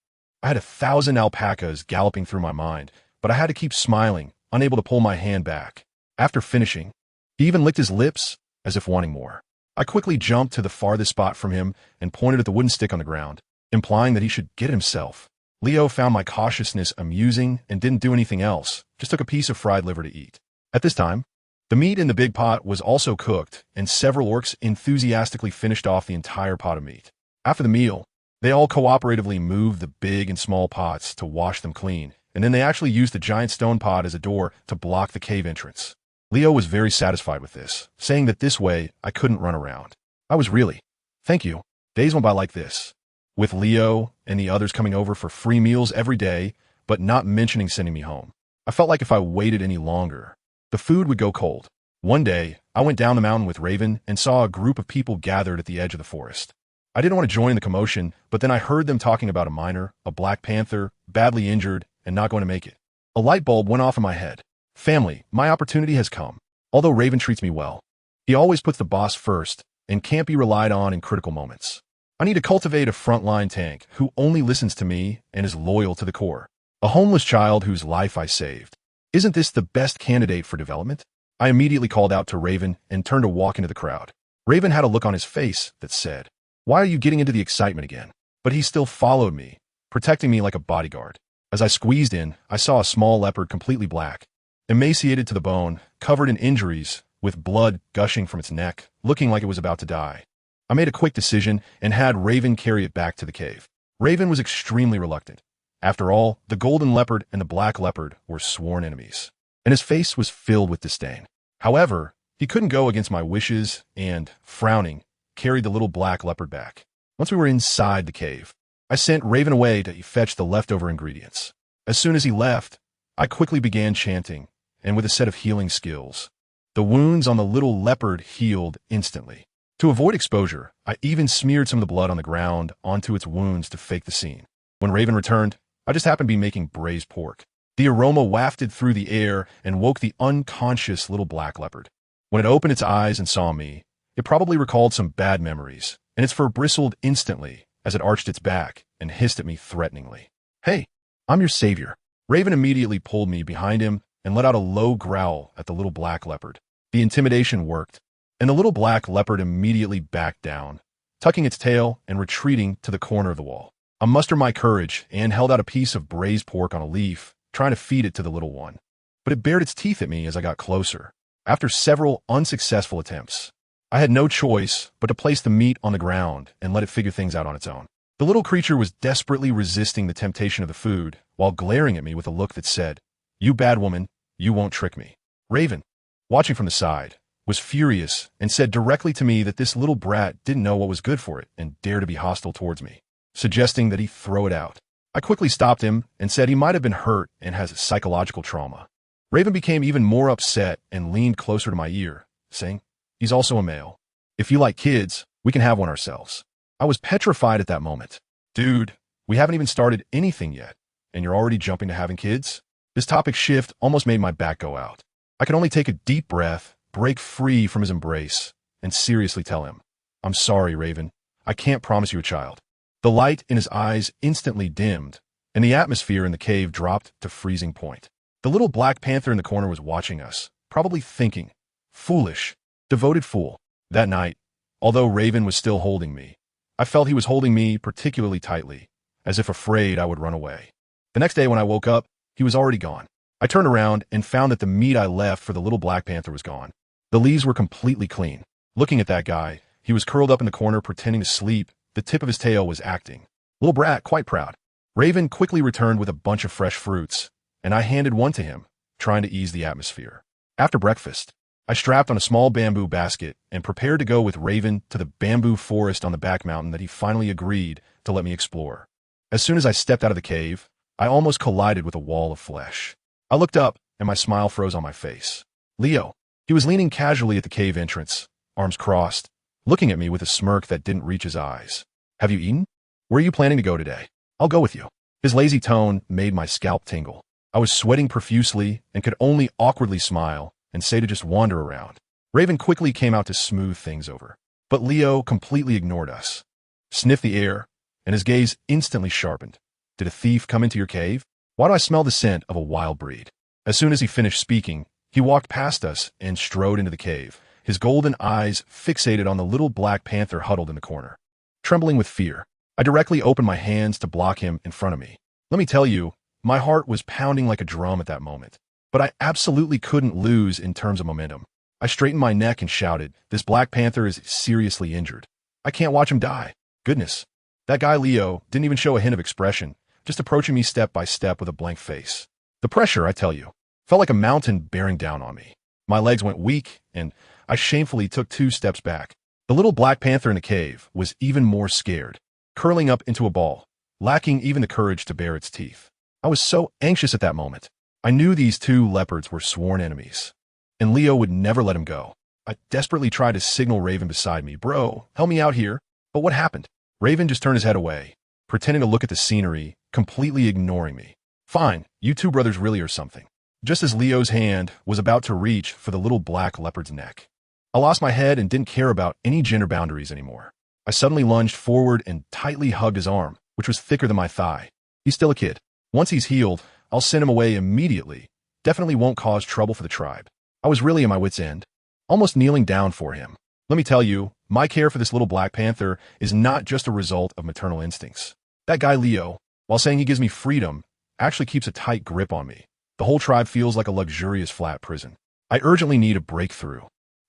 I had 1,000 alpacas galloping through my mind, but I had to keep smiling, unable to pull my hand back. After finishing, he even licked his lips as if wanting more. I quickly jumped to the farthest spot from him and pointed at the wooden stick on the ground, implying that he should get himself. Leo found my cautiousness amusing and didn't do anything else, just took a piece of fried liver to eat. At this time, the meat in the big pot was also cooked, and several orcs enthusiastically finished off the entire pot of meat. After the meal, they all cooperatively moved the big and small pots to wash them clean, and then they actually used the giant stone pot as a door to block the cave entrance. Leo was very satisfied with this, saying that this way I couldn't run around. I was really. Thank you. Days went by like this, with Leo and the others coming over for free meals every day, but not mentioning sending me home. I felt like if I waited any longer, the food would go cold. One day, I went down the mountain with Raven and saw a group of people gathered at the edge of the forest. I didn't want to join the commotion, but then I heard them talking about a miner, a black panther, badly injured, and not going to make it. A light bulb went off in my head. Family, my opportunity has come. Although Raven treats me well, he always puts the boss first and can't be relied on in critical moments. I need to cultivate a frontline tank who only listens to me and is loyal to the core. A homeless child whose life I saved. Isn't this the best candidate for development? I immediately called out to Raven and turned to walk into the crowd. Raven had a look on his face that said, "Why are you getting into the excitement again?" But he still followed me, protecting me like a bodyguard. As I squeezed in, I saw a small leopard completely black, emaciated to the bone, covered in injuries, with blood gushing from its neck, looking like it was about to die. I made a quick decision and had Raven carry it back to the cave. Raven was extremely reluctant. After all, the golden leopard and the black leopard were sworn enemies, and his face was filled with disdain. However, he couldn't go against my wishes and, frowning, carried the little black leopard back. Once we were inside the cave, I sent Raven away to fetch the leftover ingredients. As soon as he left, I quickly began chanting, and with a set of healing skills. The wounds on the little leopard healed instantly. To avoid exposure, I even smeared some of the blood on the ground onto its wounds to fake the scene. When Raven returned, I just happened to be making braised pork. The aroma wafted through the air and woke the unconscious little black leopard. When it opened its eyes and saw me, it probably recalled some bad memories, and its fur bristled instantly as it arched its back and hissed at me threateningly. "Hey, I'm your savior." Raven immediately pulled me behind him and let out a low growl at the little black leopard. The intimidation worked, and the little black leopard immediately backed down, tucking its tail and retreating to the corner of the wall. I mustered my courage and held out a piece of braised pork on a leaf, trying to feed it to the little one. But it bared its teeth at me as I got closer. After several unsuccessful attempts, I had no choice but to place the meat on the ground and let it figure things out on its own. The little creature was desperately resisting the temptation of the food while glaring at me with a look that said, "You bad woman, you won't trick me." Raven, watching from the side, was furious and said directly to me that this little brat didn't know what was good for it and dared to be hostile towards me, suggesting that he throw it out. I quickly stopped him and said he might have been hurt and has psychological trauma. Raven became even more upset and leaned closer to my ear, saying, "He's also a male. If you like kids, we can have one ourselves." I was petrified at that moment. "Dude, we haven't even started anything yet, and you're already jumping to having kids?" This topic shift almost made my back go out. I could only take a deep breath, break free from his embrace, and seriously tell him, "I'm sorry, Raven. I can't promise you a child." The light in his eyes instantly dimmed, and the atmosphere in the cave dropped to freezing point. The little black panther in the corner was watching us, probably thinking, "Foolish, devoted fool." That night, although Raven was still holding me, I felt he was holding me particularly tightly, as if afraid I would run away. The next day when I woke up, he was already gone. I turned around and found that the meat I left for the little black panther was gone. The leaves were completely clean. Looking at that guy, he was curled up in the corner pretending to sleep. The tip of his tail was acting. Little brat, quite proud. Raven quickly returned with a bunch of fresh fruits, and I handed one to him, trying to ease the atmosphere. After breakfast, I strapped on a small bamboo basket and prepared to go with Raven to the bamboo forest on the back mountain that he finally agreed to let me explore. As soon as I stepped out of the cave, I almost collided with a wall of flesh. I looked up, and my smile froze on my face. Leo. He was leaning casually at the cave entrance, arms crossed, looking at me with a smirk that didn't reach his eyes. "Have you eaten? Where are you planning to go today? I'll go with you." His lazy tone made my scalp tingle. I was sweating profusely and could only awkwardly smile and say to just wander around. Raven quickly came out to smooth things over. But Leo completely ignored us, sniffed the air, and his gaze instantly sharpened. "Did a thief come into your cave? Why do I smell the scent of a wild breed?" As soon as he finished speaking, he walked past us and strode into the cave, his golden eyes fixated on the little black panther huddled in the corner. Trembling with fear, I directly opened my hands to block him in front of me. Let me tell you, my heart was pounding like a drum at that moment. But I absolutely couldn't lose in terms of momentum. I straightened my neck and shouted, "This black panther is seriously injured. I can't watch him die." Goodness. That guy Leo didn't even show a hint of expression, just approaching me step by step with a blank face. The pressure, I tell you, felt like a mountain bearing down on me. My legs went weak, and I shamefully took 2 steps back. The little black panther in the cave was even more scared, curling up into a ball, lacking even the courage to bare its teeth. I was so anxious at that moment. I knew these 2 leopards were sworn enemies, and Leo would never let him go. I desperately tried to signal Raven beside me, "Bro, help me out here." But what happened? Raven just turned his head away, pretending to look at the scenery, completely ignoring me. "Fine, you 2 brothers really are something." Just as Leo's hand was about to reach for the little black leopard's neck, I lost my head and didn't care about any gender boundaries anymore. I suddenly lunged forward and tightly hugged his arm, which was thicker than my thigh. He's still a kid. Once he's healed, I'll send him away immediately. Definitely won't cause trouble for the tribe. I was really at my wit's end, almost kneeling down for him. Let me tell you, my care for this little black panther is not just a result of maternal instincts. That guy Leo, while saying he gives me freedom, actually keeps a tight grip on me. The whole tribe feels like a luxurious flat prison. I urgently need a breakthrough,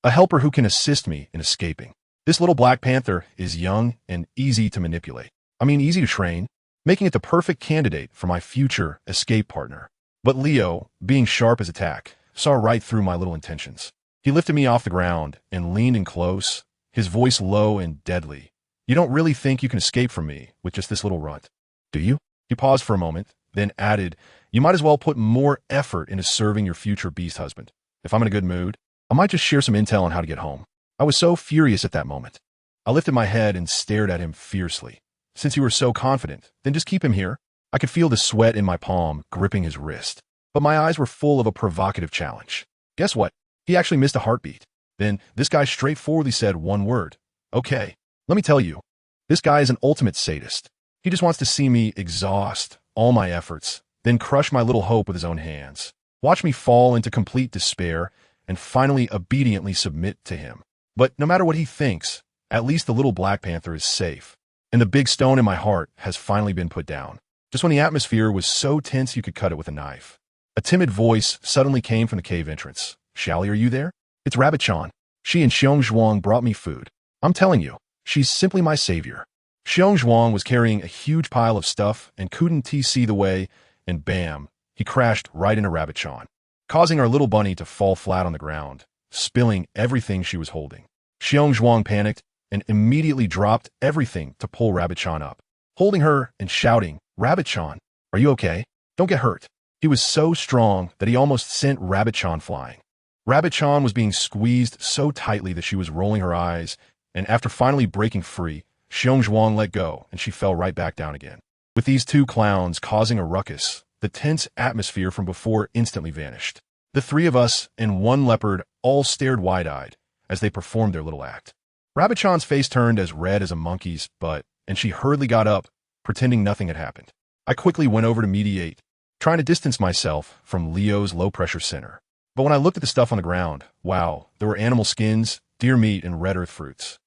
a helper who can assist me in escaping. This little black panther is young and easy to manipulate. I mean, easy to train, making it the perfect candidate for my future escape partner. But Leo, being sharp as a tack, saw right through my little intentions. He lifted me off the ground and leaned in close, his voice low and deadly. "You don't really think you can escape from me with just this little runt, do you?" He paused for a moment, then added, "You might as well put more effort into serving your future beast husband. If I'm in a good mood, I might just share some intel on how to get home." I was so furious at that moment. I lifted my head and stared at him fiercely. "Since you were so confident, then just keep him here." I could feel the sweat in my palm gripping his wrist, but my eyes were full of a provocative challenge. Guess what? He actually missed a heartbeat. Then this guy straightforwardly said one word. Okay, let me tell you, this guy is an ultimate sadist. He just wants to see me exhaust all my efforts, then crush my little hope with his own hands. Watch me fall into complete despair and finally obediently submit to him. But no matter what he thinks, at least the little Black Panther is safe. And the big stone in my heart has finally been put down. Just when the atmosphere was so tense you could cut it with a knife. A timid voice suddenly came from the cave entrance. Xiaoli, are you there? It's Rabbit-chan. She and Xiong Zhuang brought me food. I'm telling you, she's simply my savior. Xiong Zhuang was carrying a huge pile of stuff and couldn't see the way, and bam, he crashed right into Rabbit-chan, causing our little bunny to fall flat on the ground, spilling everything she was holding. Xiong Zhuang panicked and immediately dropped everything to pull Rabbit-chan up, holding her and shouting, Rabbit-chan, are you okay? Don't get hurt. He was so strong that he almost sent Rabbit-chan flying. Rabbit-chan was being squeezed so tightly that she was rolling her eyes, and after finally breaking free, Xiong Zhuang let go and she fell right back down again. With these two clowns causing a ruckus, the tense atmosphere from before instantly vanished. The three of us and one leopard all stared wide-eyed as they performed their little act. Rabbit-chan's face turned as red as a monkey's butt, and she hurriedly got up, pretending nothing had happened. I quickly went over to mediate, trying to distance myself from Leo's low-pressure center. But when I looked at the stuff on the ground, wow, there were animal skins, deer meat, and red earth fruits,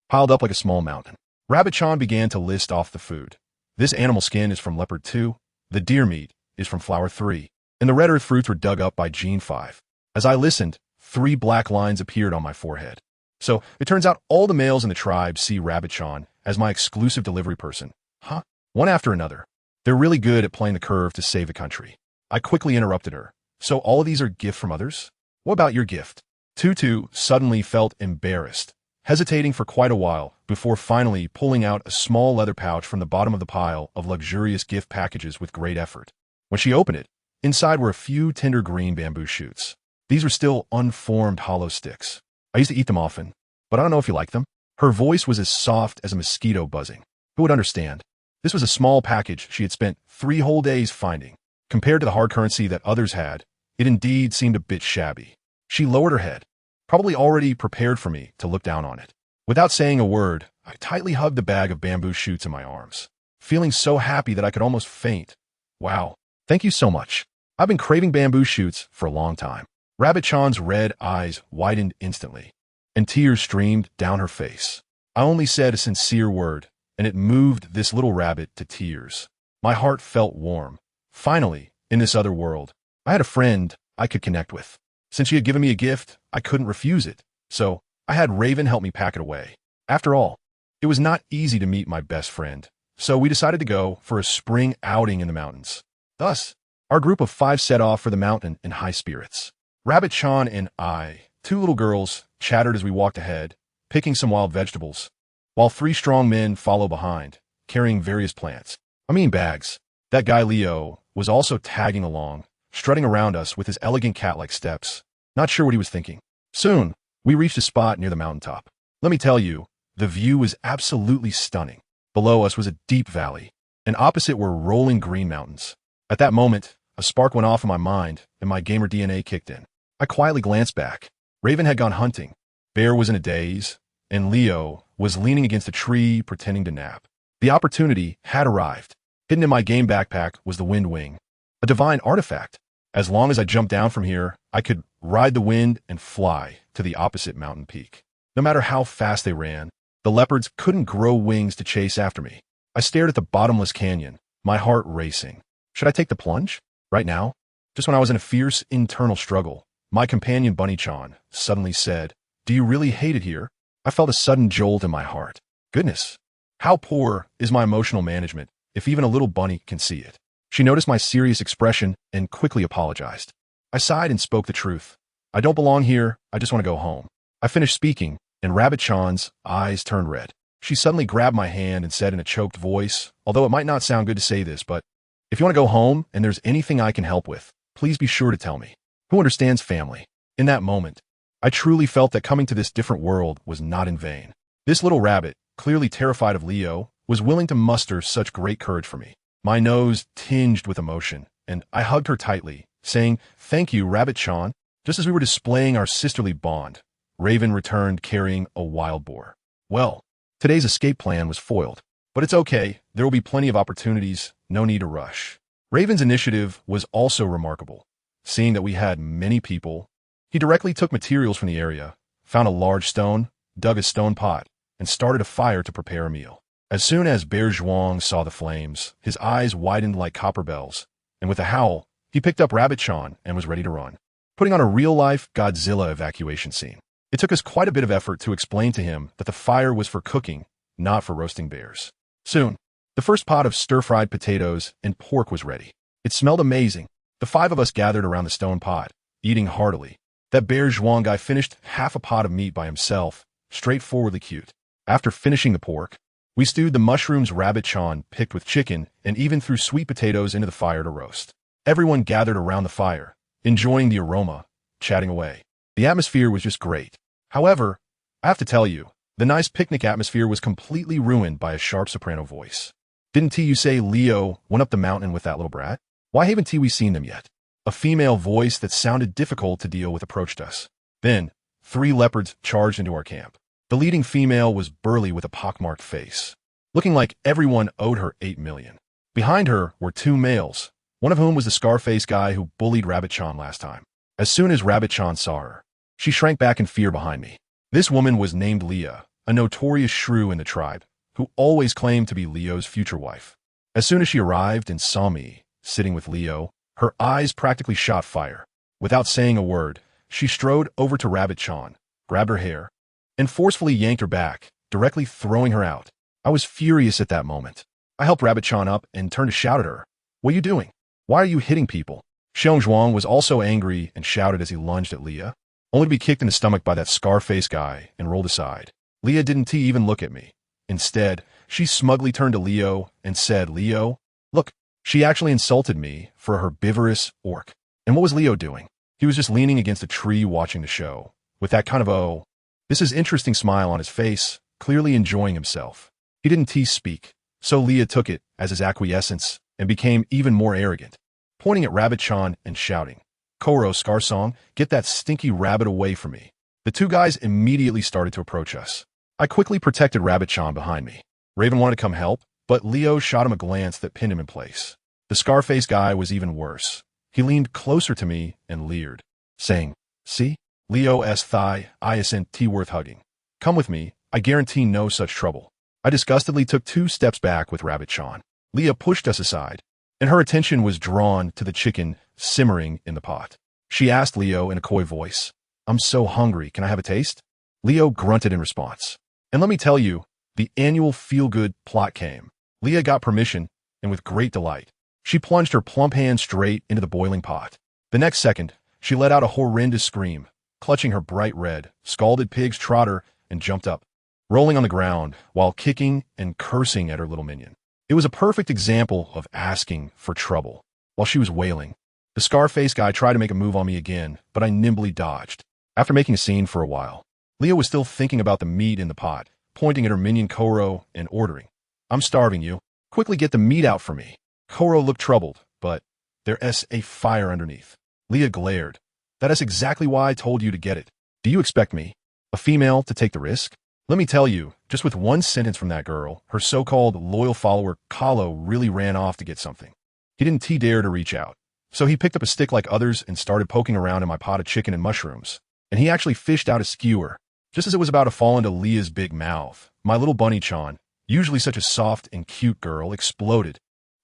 piled up like a small mountain. Rabbit-chan began to list off the food. This animal skin is from Leopard 2, the deer meat is from Flower 3, and the red earth fruits were dug up by Gene 5. As I listened, 3 black lines appeared on my forehead. So it turns out all the males in the tribe see Rabbit-chan as my exclusive delivery person. Huh? One after another. They're really good at playing the curve to save the country. I quickly interrupted her. So all of these are gifts from others? What about your gift? Tutu suddenly felt embarrassed, hesitating for quite a while before finally pulling out a small leather pouch from the bottom of the pile of luxurious gift packages with great effort. When she opened it, inside were a few tender green bamboo shoots. These were still unformed hollow sticks. I used to eat them often, but I don't know if you like them. Her voice was as soft as a mosquito buzzing. Who would understand? This was a small package she had spent 3 whole days finding. Compared to the hard currency that others had, it indeed seemed a bit shabby. She lowered her head, probably already prepared for me to look down on it. Without saying a word, I tightly hugged the bag of bamboo shoots in my arms, feeling so happy that I could almost faint. Wow, thank you so much. I've been craving bamboo shoots for a long time. Rabbit-chan's red eyes widened instantly, and tears streamed down her face. I only said a sincere word, and it moved this little rabbit to tears. My heart felt warm. Finally, in this other world, I had a friend I could connect with. Since she had given me a gift, I couldn't refuse it, so I had Raven help me pack it away. After all, it was not easy to meet my best friend, so we decided to go for a spring outing in the mountains. Thus, our group of 5 set off for the mountain in high spirits. Rabbit-chan and I, 2 little girls, chattered as we walked ahead, picking some wild vegetables, while 3 strong men followed behind, carrying various plants. I mean bags. That guy Leo was also tagging along, strutting around us with his elegant cat-like steps. Not sure what he was thinking. Soon, we reached a spot near the mountaintop. Let me tell you, the view was absolutely stunning. Below us was a deep valley, and opposite were rolling green mountains. At that moment, a spark went off in my mind, and my gamer DNA kicked in. I quietly glanced back. Raven had gone hunting. Bear was in a daze, and Leo was leaning against a tree, pretending to nap. The opportunity had arrived. Hidden in my game backpack was the wind wing, a divine artifact. As long as I jumped down from here, I could ride the wind and fly to the opposite mountain peak. No matter how fast they ran, the leopards couldn't grow wings to chase after me. I stared at the bottomless canyon, my heart racing. Should I take the plunge? Right now? Just when I was in a fierce internal struggle, my companion Bunny-chan suddenly said, "Do you really hate it here?" I felt a sudden jolt in my heart. Goodness, how poor is my emotional management if even a little bunny can see it? She noticed my serious expression and quickly apologized. I sighed and spoke the truth. I don't belong here, I just want to go home. I finished speaking, and Rabbit-chan's eyes turned red. She suddenly grabbed my hand and said in a choked voice, although it might not sound good to say this, but if you want to go home and there's anything I can help with, please be sure to tell me. Who understands family? In that moment, I truly felt that coming to this different world was not in vain. This little rabbit, clearly terrified of Leo, was willing to muster such great courage for me. My nose tinged with emotion, and I hugged her tightly, saying, "Thank you, Rabbit-chan." Just as we were displaying our sisterly bond, Raven returned carrying a wild boar. Well, today's escape plan was foiled. But it's okay, there will be plenty of opportunities, no need to rush. Raven's initiative was also remarkable. Seeing that we had many people, he directly took materials from the area, found a large stone, dug a stone pot, and started a fire to prepare a meal. As soon as Bear Zhuang saw the flames, his eyes widened like copper bells, and with a howl, he picked up Rabbit Chan and was ready to run, putting on a real-life Godzilla evacuation scene. It took us quite a bit of effort to explain to him that the fire was for cooking, not for roasting bears. Soon, the first pot of stir-fried potatoes and pork was ready. It smelled amazing. The 5 of us gathered around the stone pot, eating heartily. That Bear Zhuang guy finished half a pot of meat by himself, straightforwardly cute. After finishing the pork, we stewed the mushrooms Rabbit Chan picked with chicken and even threw sweet potatoes into the fire to roast. Everyone gathered around the fire, enjoying the aroma, chatting away. The atmosphere was just great. However, I have to tell you, the nice picnic atmosphere was completely ruined by a sharp soprano voice. Didn't you say Leo went up the mountain with that little brat? Why haven't we seen them yet? A female voice that sounded difficult to deal with approached us. Then, 3 leopards charged into our camp. The leading female was burly with a pockmarked face, looking like everyone owed her 8 million. Behind her were 2 males, one of whom was the Scarface guy who bullied Rabbit Chan last time. As soon as Rabbit Chan saw her, she shrank back in fear behind me. This woman was named Leah, a notorious shrew in the tribe, who always claimed to be Leo's future wife. As soon as she arrived and saw me, sitting with Leo, her eyes practically shot fire. Without saying a word, she strode over to Rabbit Chan, grabbed her hair, and forcefully yanked her back, directly throwing her out. I was furious at that moment. I helped Rabbit Chan up and turned to shout at her. What are you doing? Why are you hitting people? Xiong Zhuang was also angry and shouted as he lunged at Leah, only to be kicked in the stomach by that Scarface guy and rolled aside. Leah didn't even look at me. Instead, she smugly turned to Leo and said, Leo, look, she actually insulted me for a herbivorous orc. And what was Leo doing? He was just leaning against a tree watching the show, with that kind of this is interesting smile on his face, clearly enjoying himself. He didn't speak, so Leah took it as his acquiescence and became even more arrogant, pointing at Rabbit Chan and shouting, Koro Scarsong, get that stinky rabbit away from me. The 2 guys immediately started to approach us. I quickly protected Rabbit Chan behind me. Raven wanted to come help, but Leo shot him a glance that pinned him in place. The Scarface guy was even worse. He leaned closer to me and leered, saying, see? Leo's thigh isn't worth hugging. Come with me, I guarantee no such trouble. I disgustedly took 2 steps back with Rabbit Chan. Leah pushed us aside, and her attention was drawn to the chicken simmering in the pot. She asked Leo in a coy voice, I'm so hungry, can I have a taste? Leo grunted in response. And let me tell you, the annual feel-good plot came. Leah got permission, and with great delight, she plunged her plump hand straight into the boiling pot. The next second, she let out a horrendous scream, clutching her bright red, scalded pig's trotter, and jumped up, rolling on the ground while kicking and cursing at her little minion. It was a perfect example of asking for trouble. While she was wailing, the Scarface guy tried to make a move on me again, but I nimbly dodged. After making a scene for a while, Leah was still thinking about the meat in the pot, pointing at her minion Koro and ordering, I'm starving you. Quickly get the meat out for me. Koro looked troubled, but there's a fire underneath. Leah glared. That is exactly why I told you to get it. Do you expect me, a female, to take the risk? Let me tell you, just with one sentence from that girl, her so-called loyal follower Kahlo really ran off to get something. He didn't dare to reach out, so he picked up a stick like others and started poking around in my pot of chicken and mushrooms. And he actually fished out a skewer. Just as it was about to fall into Leah's big mouth, my little bunny Chan, usually such a soft and cute girl, exploded.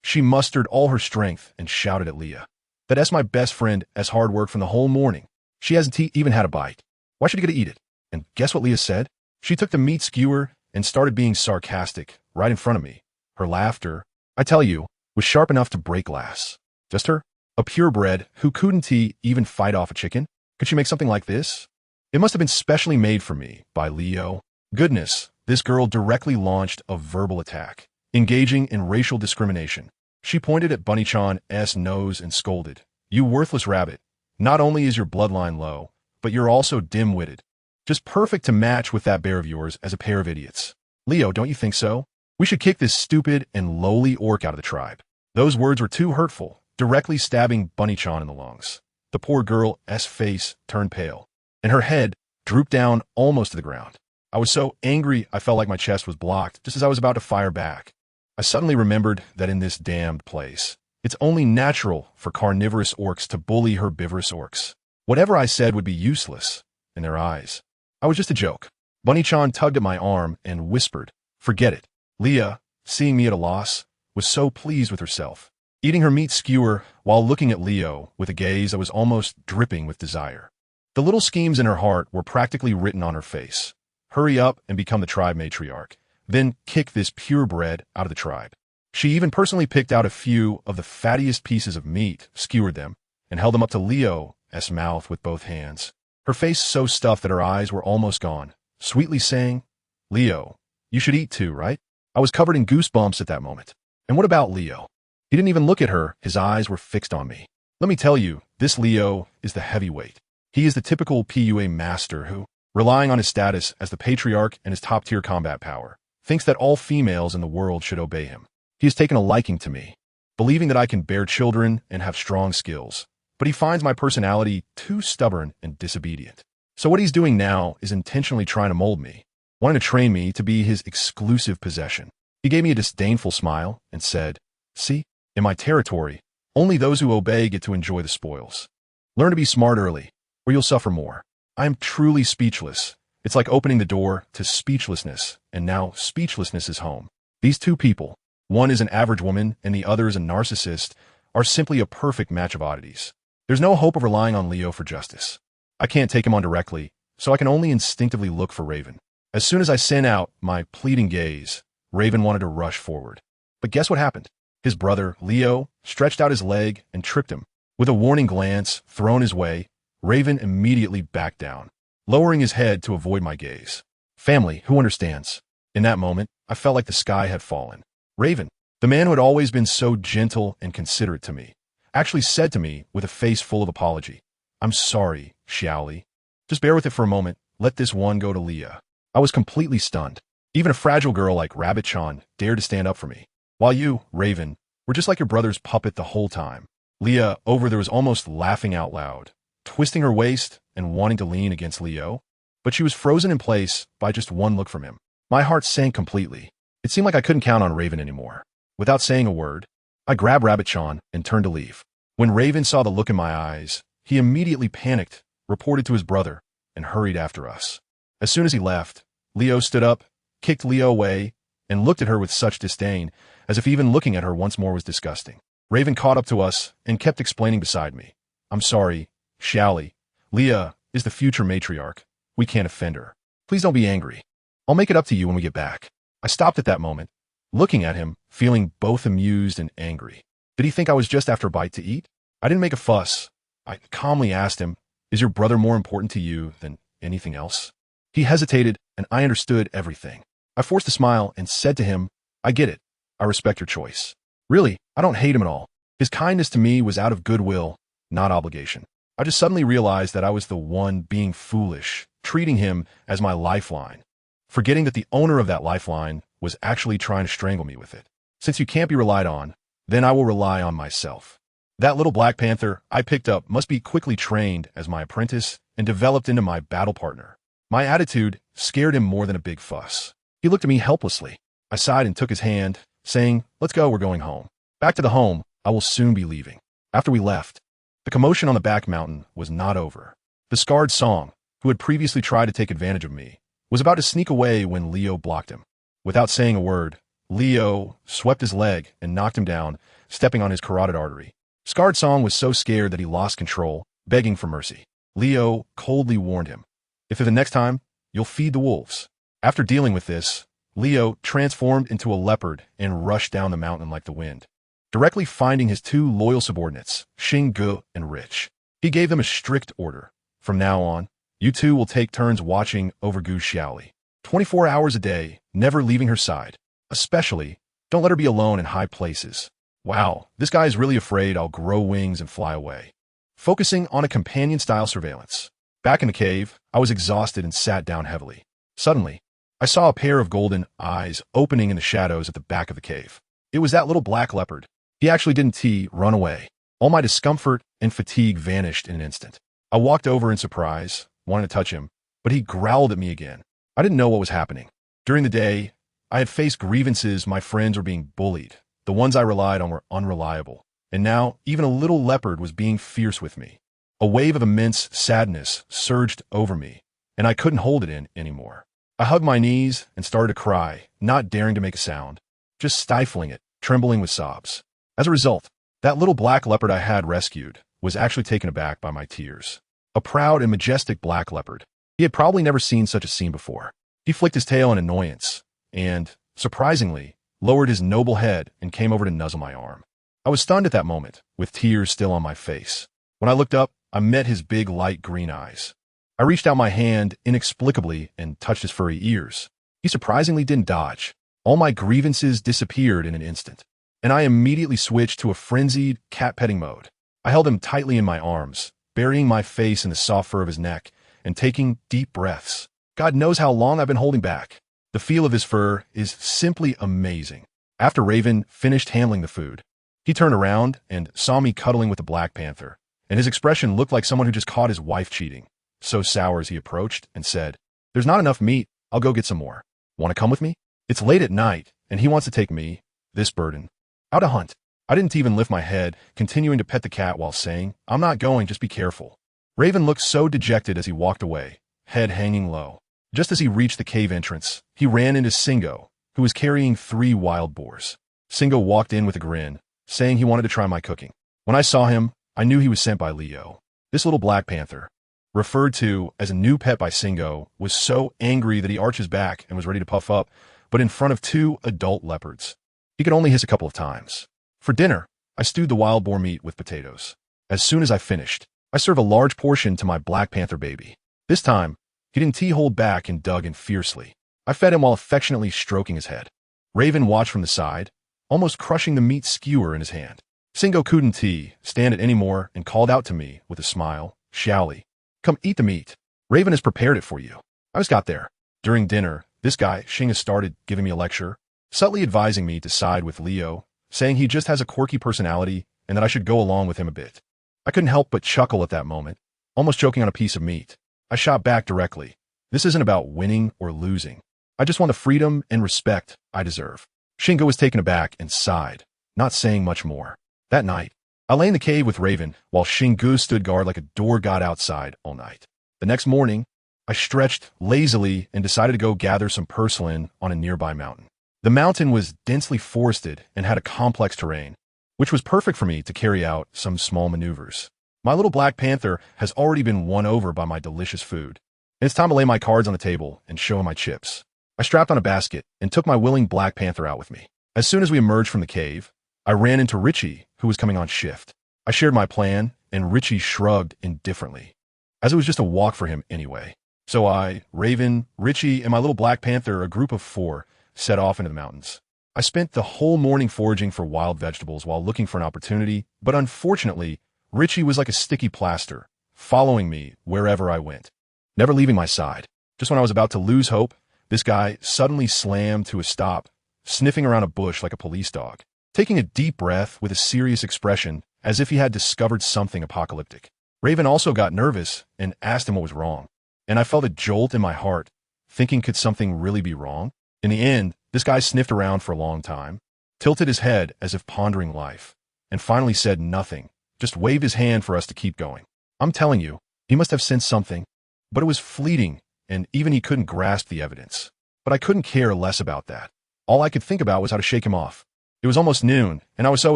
She mustered all her strength and shouted at Leah. That's my best friend as hard work from the whole morning. She hasn't even had a bite. Why should you get to eat it? And guess what Leah said? She took the meat skewer and started being sarcastic right in front of me. Her laughter, I tell you, was sharp enough to break glass. Just her? A purebred who couldn't even fight off a chicken? Could she make something like this? It must have been specially made for me by Leo. Goodness, this girl directly launched a verbal attack, engaging in racial discrimination. She pointed at Bunny Chan's nose and scolded, You worthless rabbit. Not only is your bloodline low, but you're also dim-witted. Just perfect to match with that bear of yours as a pair of idiots. Leo, don't you think so? We should kick this stupid and lowly orc out of the tribe. Those words were too hurtful, directly stabbing Bunny Chan in the lungs. The poor girl's face turned pale, and her head drooped down almost to the ground. I was so angry I felt like my chest was blocked just as I was about to fire back. I suddenly remembered that in this damned place, it's only natural for carnivorous orcs to bully herbivorous orcs. Whatever I said would be useless in their eyes. I was just a joke. Bunny-chan tugged at my arm and whispered, "Forget it." Leah, seeing me at a loss, was so pleased with herself, eating her meat skewer while looking at Leo with a gaze that was almost dripping with desire. The little schemes in her heart were practically written on her face. Hurry up and become the tribe matriarch, then kick this purebred out of the tribe. She even personally picked out a few of the fattiest pieces of meat, skewered them, and held them up to Leo's mouth with both hands. Her face so stuffed that her eyes were almost gone, sweetly saying, "Leo, you should eat too, right?" I was covered in goosebumps at that moment. And what about Leo? He didn't even look at her, his eyes were fixed on me. Let me tell you, this Leo is the heavyweight. He is the typical PUA master who, relying on his status as the patriarch and his top-tier combat power, thinks that all females in the world should obey him. He has taken a liking to me, believing that I can bear children and have strong skills, but he finds my personality too stubborn and disobedient. So what he's doing now is intentionally trying to mold me, wanting to train me to be his exclusive possession. He gave me a disdainful smile and said, "See, in my territory, only those who obey get to enjoy the spoils. Learn to be smart early, or you'll suffer more." I am truly speechless. It's like opening the door to speechlessness, and now speechlessness is home. These two people, one is an average woman and the other is a narcissist, are simply a perfect match of oddities. There's no hope of relying on Leo for justice. I can't take him on directly, so I can only instinctively look for Raven. As soon as I sent out my pleading gaze, Raven wanted to rush forward. But guess what happened? His brother, Leo, stretched out his leg and tripped him. With a warning glance thrown his way, Raven immediately backed down, lowering his head to avoid my gaze. Family, who understands? In that moment, I felt like the sky had fallen. Raven, the man who had always been so gentle and considerate to me, actually said to me with a face full of apology, "I'm sorry, Xiaoli. Just bear with it for a moment. Let this one go to Leah." I was completely stunned. Even a fragile girl like Rabbit-chan dared to stand up for me, while you, Raven, were just like your brother's puppet the whole time. Leah, over there, was almost laughing out loud, twisting her waist and wanting to lean against Leo, but she was frozen in place by just one look from him. My heart sank completely. It seemed like I couldn't count on Raven anymore. Without saying a word, I grabbed Rabbit-chan and turned to leave. When Raven saw the look in my eyes, he immediately panicked, reported to his brother, and hurried after us. As soon as he left, Leo stood up, kicked Leo away, and looked at her with such disdain, as if even looking at her once more was disgusting. Raven caught up to us and kept explaining beside me, "I'm sorry, Xiaoli. Leah is the future matriarch. We can't offend her. Please don't be angry. I'll make it up to you when we get back." I stopped at that moment, looking at him, feeling both amused and angry. Did he think I was just after a bite to eat? I didn't make a fuss. I calmly asked him, "Is your brother more important to you than anything else?" He hesitated, and I understood everything. I forced a smile and said to him, "I get it. I respect your choice. Really, I don't hate him at all. His kindness to me was out of goodwill, not obligation. I just suddenly realized that I was the one being foolish, treating him as my lifeline, forgetting that the owner of that lifeline was actually trying to strangle me with it. Since you can't be relied on, then I will rely on myself. That little Black Panther I picked up must be quickly trained as my apprentice and developed into my battle partner." My attitude scared him more than a big fuss. He looked at me helplessly. I sighed and took his hand, saying, "Let's go, we're going home. Back to the home I will soon be leaving." After we left, the commotion on the back mountain was not over. The scarred Song, who had previously tried to take advantage of me, was about to sneak away when Leo blocked him. Without saying a word, Leo swept his leg and knocked him down, stepping on his carotid artery. Scarred Song was so scared that he lost control, begging for mercy. Leo coldly warned him, "If the next time, you'll feed the wolves." After dealing with this, Leo transformed into a leopard and rushed down the mountain like the wind, directly finding his two loyal subordinates, Xing and Rich. He gave them a strict order. "From now on, you two will take turns watching over Gu Xiaoli. 24 hours a day, never leaving her side. Especially, don't let her be alone in high places." Wow, this guy is really afraid I'll grow wings and fly away. Focusing on a companion-style surveillance. Back in the cave, I was exhausted and sat down heavily. Suddenly, I saw a pair of golden eyes opening in the shadows at the back of the cave. It was that little black leopard. He actually didn't run away. All my discomfort and fatigue vanished in an instant. I walked over in surprise, wanting to touch him, but he growled at me again. I didn't know what was happening. During the day, I had faced grievances. My friends were being bullied. The ones I relied on were unreliable. And now, even a little leopard was being fierce with me. A wave of immense sadness surged over me, and I couldn't hold it in anymore. I hugged my knees and started to cry, not daring to make a sound, just stifling it, trembling with sobs. As a result, that little black leopard I had rescued was actually taken aback by my tears. A proud and majestic black leopard. He had probably never seen such a scene before. He flicked his tail in annoyance and, surprisingly, lowered his noble head and came over to nuzzle my arm. I was stunned at that moment, with tears still on my face. When I looked up, I met his big light green eyes. I reached out my hand inexplicably and touched his furry ears. He surprisingly didn't dodge. All my grievances disappeared in an instant, and I immediately switched to a frenzied cat-petting mode. I held him tightly in my arms, burying my face in the soft fur of his neck and taking deep breaths. God knows how long I've been holding back. The feel of his fur is simply amazing. After Raven finished handling the food, he turned around and saw me cuddling with the Black Panther, and his expression looked like someone who just caught his wife cheating. So sour as he approached and said, "There's not enough meat. I'll go get some more. Want to come with me? It's late at night, and he wants to take me, this burden, out to hunt." I didn't even lift my head, continuing to pet the cat while saying, "I'm not going, just be careful." Raven looked so dejected as he walked away, head hanging low. Just as he reached the cave entrance, he ran into Singo, who was carrying 3 wild boars. Singo walked in with a grin, saying he wanted to try my cooking. When I saw him, I knew he was sent by Leo. This little Black Panther, referred to as a new pet by Singo, was so angry that he arched his back and was ready to puff up, but in front of 2 adult leopards. He could only hiss a couple of times. For dinner, I stewed the wild boar meat with potatoes. As soon as I finished, I served a large portion to my Black Panther baby. This time, he didn't hold back and dug in fiercely. I fed him while affectionately stroking his head. Raven watched from the side, almost crushing the meat skewer in his hand. Singo couldn't stand it anymore and called out to me with a smile, "Xiaoli, come eat the meat. Raven has prepared it for you." I just got there. During dinner, this guy, Xing, started giving me a lecture, subtly advising me to side with Leo, saying he just has a quirky personality and that I should go along with him a bit. I couldn't help but chuckle at that moment, almost choking on a piece of meat. I shot back directly. This isn't about winning or losing. I just want the freedom and respect I deserve. Shingo was taken aback and sighed, not saying much more. That night, I lay in the cave with Raven while Shingu stood guard like a door god outside all night. The next morning, I stretched lazily and decided to go gather some purslane on a nearby mountain. The mountain was densely forested and had a complex terrain, which was perfect for me to carry out some small maneuvers. My little Black Panther has already been won over by my delicious food, and it's time to lay my cards on the table and show him my chips. I strapped on a basket and took my willing Black Panther out with me. As soon as we emerged from the cave, I ran into Richie, who was coming on shift. I shared my plan, and Richie shrugged indifferently, as it was just a walk for him anyway. So I, Raven, Richie, and my little Black Panther, a group of 4, set off into the mountains. I spent the whole morning foraging for wild vegetables while looking for an opportunity, but unfortunately, Richie was like a sticky plaster, following me wherever I went, never leaving my side. Just when I was about to lose hope, this guy suddenly slammed to a stop, sniffing around a bush like a police dog, taking a deep breath with a serious expression as if he had discovered something apocalyptic. Raven also got nervous and asked him what was wrong, and I felt a jolt in my heart, thinking could something really be wrong? In the end, this guy sniffed around for a long time, tilted his head as if pondering life, and finally said nothing, just waved his hand for us to keep going. I'm telling you, he must have sensed something, but it was fleeting, and even he couldn't grasp the evidence. But I couldn't care less about that. All I could think about was how to shake him off. It was almost noon, and I was so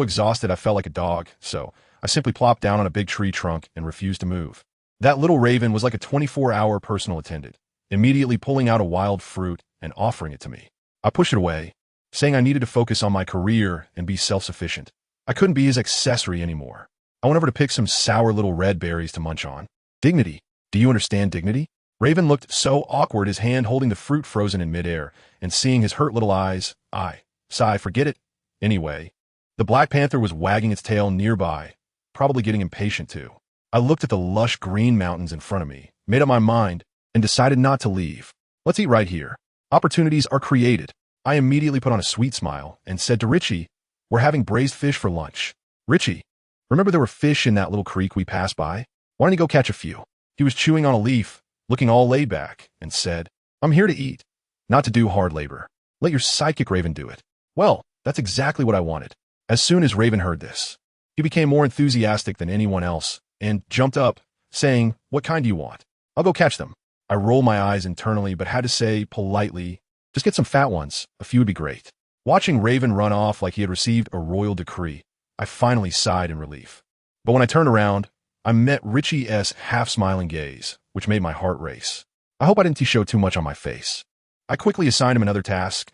exhausted I felt like a dog, so I simply plopped down on a big tree trunk and refused to move. That little Raven was like a 24-hour personal attendant, immediately pulling out a wild fruit and offering it to me. I pushed it away, saying I needed to focus on my career and be self-sufficient. I couldn't be his accessory anymore. I went over to pick some sour little red berries to munch on. Dignity. Do you understand dignity? Raven looked so awkward, his hand holding the fruit frozen in midair, and seeing his hurt little eyes, I sigh, forget it. Anyway, the Black Panther was wagging its tail nearby, probably getting impatient too. I looked at the lush green mountains in front of me, made up my mind, and decided not to leave. Let's eat right here. Opportunities are created. I immediately put on a sweet smile and said to Richie, "We're having braised fish for lunch." "Richie, remember there were fish in that little creek we passed by? Why don't you go catch a few?" He was chewing on a leaf, looking all laid back, and said, "I'm here to eat, not to do hard labor. Let your psychic Raven do it." Well, that's exactly what I wanted. As soon as Raven heard this, he became more enthusiastic than anyone else and jumped up, saying, "What kind do you want? I'll go catch them." I rolled my eyes internally but had to say politely, "Just get some fat ones. A few would be great." Watching Raven run off like he had received a royal decree, I finally sighed in relief. But when I turned around, I met Richie's half-smiling gaze, which made my heart race. I hope I didn't show too much on my face. I quickly assigned him another task.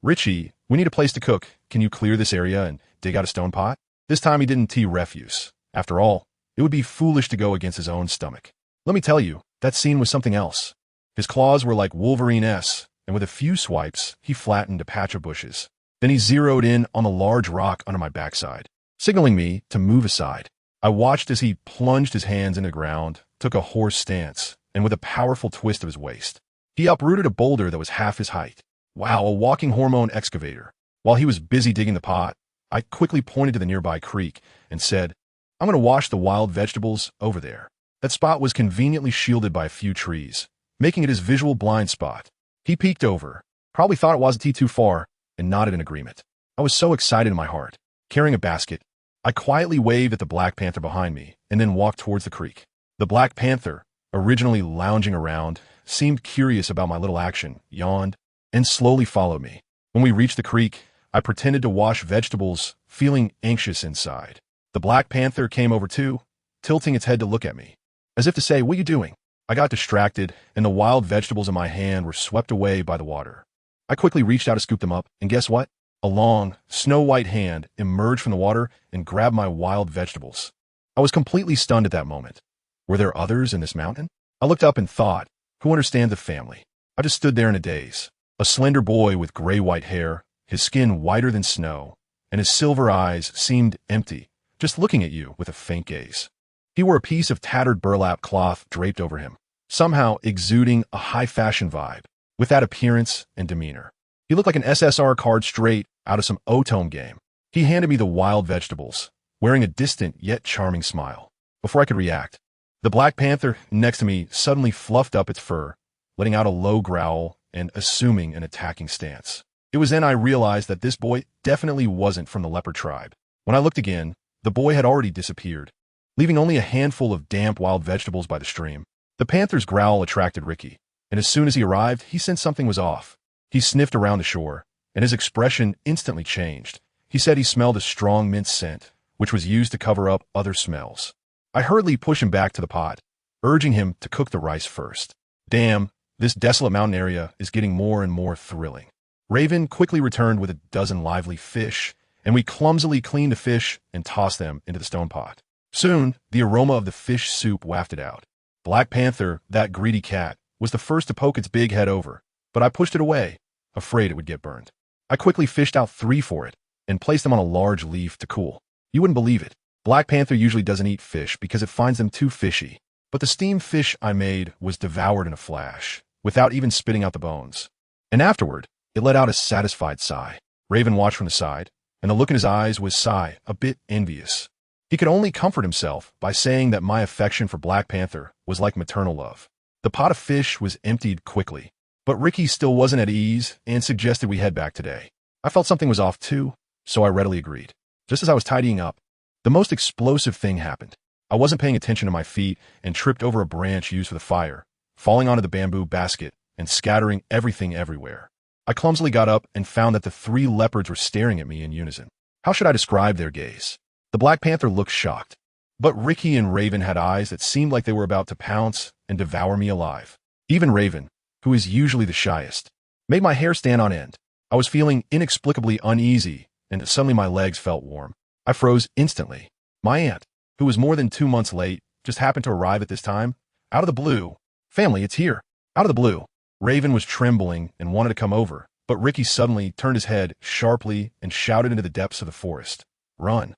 Richie, we need a place to cook. Can you clear this area and dig out a stone pot?" This time he didn't tee refuse. After all, it would be foolish to go against his own stomach. Let me tell you, that scene was something else. His claws were like Wolverine's, and with a few swipes, he flattened a patch of bushes. Then he zeroed in on the large rock under my backside, signaling me to move aside. I watched as he plunged his hands into the ground, took a horse stance, and with a powerful twist of his waist, he uprooted a boulder that was half his height. Wow, a walking hormone excavator. While he was busy digging the pot, I quickly pointed to the nearby creek and said, "I'm going to wash the wild vegetables over there." That spot was conveniently shielded by a few trees, making it his visual blind spot. He peeked over, probably thought it wasn't too far, and nodded in agreement. I was so excited in my heart. Carrying a basket, I quietly waved at the Black Panther behind me and then walked towards the creek. The Black Panther, originally lounging around, seemed curious about my little action, yawned, and slowly followed me. When we reached the creek, I pretended to wash vegetables, feeling anxious inside. The Black Panther came over too, tilting its head to look at me, as if to say, "What are you doing?" I got distracted, and the wild vegetables in my hand were swept away by the water. I quickly reached out to scoop them up, and guess what? A long, snow-white hand emerged from the water and grabbed my wild vegetables. I was completely stunned at that moment. Were there others in this mountain? I looked up and thought, who understands a family? I just stood there in a daze. A slender boy with gray-white hair, his skin whiter than snow, and his silver eyes seemed empty, just looking at you with a faint gaze. He wore a piece of tattered burlap cloth draped over him, somehow exuding a high-fashion vibe, with that appearance and demeanor. He looked like an SSR card straight out of some O-Tome game. He handed me the wild vegetables, wearing a distant yet charming smile. Before I could react, the Black Panther next to me suddenly fluffed up its fur, letting out a low growl and assuming an attacking stance. It was then I realized that this boy definitely wasn't from the leopard tribe. When I looked again, the boy had already disappeared, leaving only a handful of damp wild vegetables by the stream. The panther's growl attracted Ricky, and as soon as he arrived, he sensed something was off. He sniffed around the shore, and his expression instantly changed. He said he smelled a strong mint scent, which was used to cover up other smells. I hurriedly pushed him back to the pot, urging him to cook the rice first. Damn, this desolate mountain area is getting more and more thrilling. Raven quickly returned with a dozen lively fish, and we clumsily cleaned the fish and tossed them into the stone pot. Soon, the aroma of the fish soup wafted out. Black Panther, that greedy cat, was the first to poke its big head over, but I pushed it away, afraid it would get burned. I quickly fished out 3 for it and placed them on a large leaf to cool. You wouldn't believe it. Black Panther usually doesn't eat fish because it finds them too fishy, but the steamed fish I made was devoured in a flash, without even spitting out the bones. And afterward, it let out a satisfied sigh. Raven watched from the side, and the look in his eyes was sigh, a bit envious. He could only comfort himself by saying that my affection for Black Panther was like maternal love. The pot of fish was emptied quickly, but Ricky still wasn't at ease and suggested we head back today. I felt something was off too, so I readily agreed. Just as I was tidying up, the most explosive thing happened. I wasn't paying attention to my feet and tripped over a branch used for the fire, falling onto the bamboo basket and scattering everything everywhere. I clumsily got up and found that the 3 leopards were staring at me in unison. How should I describe their gaze? The Black Panther looked shocked, but Ricky and Raven had eyes that seemed like they were about to pounce and devour me alive. Even Raven, who is usually the shyest, made my hair stand on end. I was feeling inexplicably uneasy, and suddenly my legs felt warm. I froze instantly. My aunt, who was more than 2 months late, just happened to arrive at this time. Out of the blue. "Family, it's here." Out of the blue. Raven was trembling and wanted to come over, but Ricky suddenly turned his head sharply and shouted into the depths of the forest, "Run."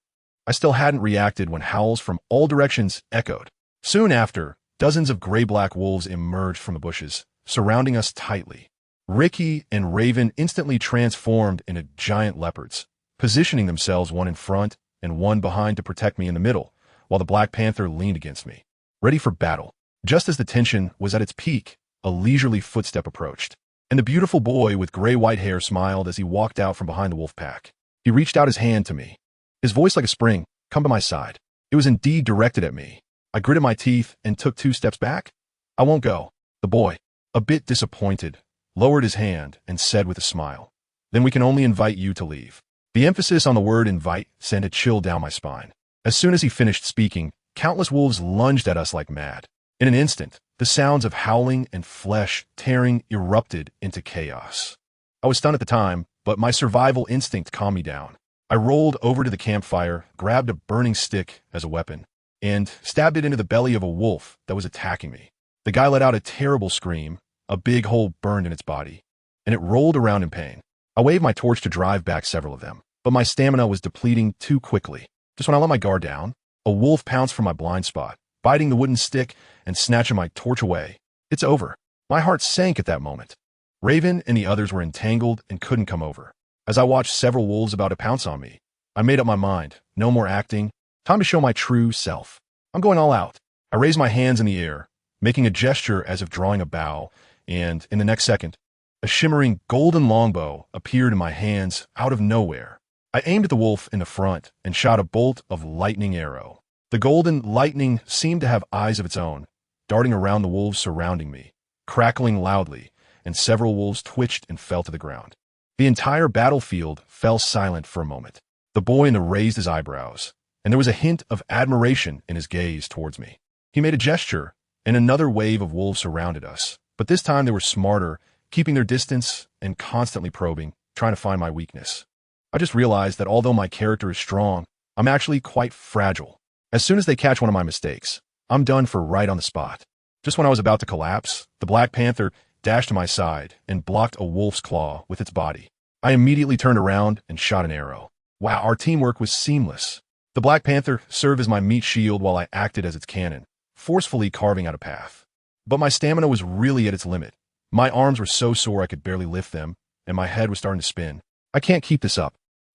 I still hadn't reacted when howls from all directions echoed. Soon after, dozens of gray-black wolves emerged from the bushes, surrounding us tightly. Ricky and Raven instantly transformed into giant leopards, positioning themselves one in front and one behind to protect me in the middle, while the Black Panther leaned against me, ready for battle. Just as the tension was at its peak, a leisurely footstep approached, and the beautiful boy with gray-white hair smiled as he walked out from behind the wolf pack. He reached out his hand to me, his voice like a spring, "Come to my side." It was indeed directed at me. I gritted my teeth and took 2 steps back. "I won't go." The boy, a bit disappointed, lowered his hand and said with a smile, "Then we can only invite you to leave." The emphasis on the word invite sent a chill down my spine. As soon as he finished speaking, countless wolves lunged at us like mad. In an instant, the sounds of howling and flesh tearing erupted into chaos. I was stunned at the time, but my survival instinct calmed me down. I rolled over to the campfire, grabbed a burning stick as a weapon, and stabbed it into the belly of a wolf that was attacking me. The guy let out a terrible scream, a big hole burned in its body, and it rolled around in pain. I waved my torch to drive back several of them, but my stamina was depleting too quickly. Just when I let my guard down, a wolf pounced from my blind spot, biting the wooden stick and snatching my torch away. It's over. My heart sank at that moment. Raven and the others were entangled and couldn't come over. As I watched several wolves about to pounce on me, I made up my mind. No more acting. Time to show my true self. I'm going all out. I raised my hands in the air, making a gesture as if drawing a bow, and in the next second, a shimmering golden longbow appeared in my hands out of nowhere. I aimed at the wolf in the front and shot a bolt of lightning arrow. The golden lightning seemed to have eyes of its own, darting around the wolves surrounding me, crackling loudly, and several wolves twitched and fell to the ground. The entire battlefield fell silent for a moment. The boy in the raised his eyebrows, and there was a hint of admiration in his gaze towards me. He made a gesture, and another wave of wolves surrounded us, but this time they were smarter, keeping their distance and constantly probing, trying to find my weakness. I just realized that although my character is strong, I'm actually quite fragile. As soon as they catch one of my mistakes, I'm done for right on the spot. Just when I was about to collapse, the Black Panther dashed to my side and blocked a wolf's claw with its body. I immediately turned around and shot an arrow. Wow, our teamwork was seamless. The Black Panther served as my meat shield while I acted as its cannon, forcefully carving out a path. But my stamina was really at its limit. My arms were so sore I could barely lift them, and my head was starting to spin. I can't keep this up.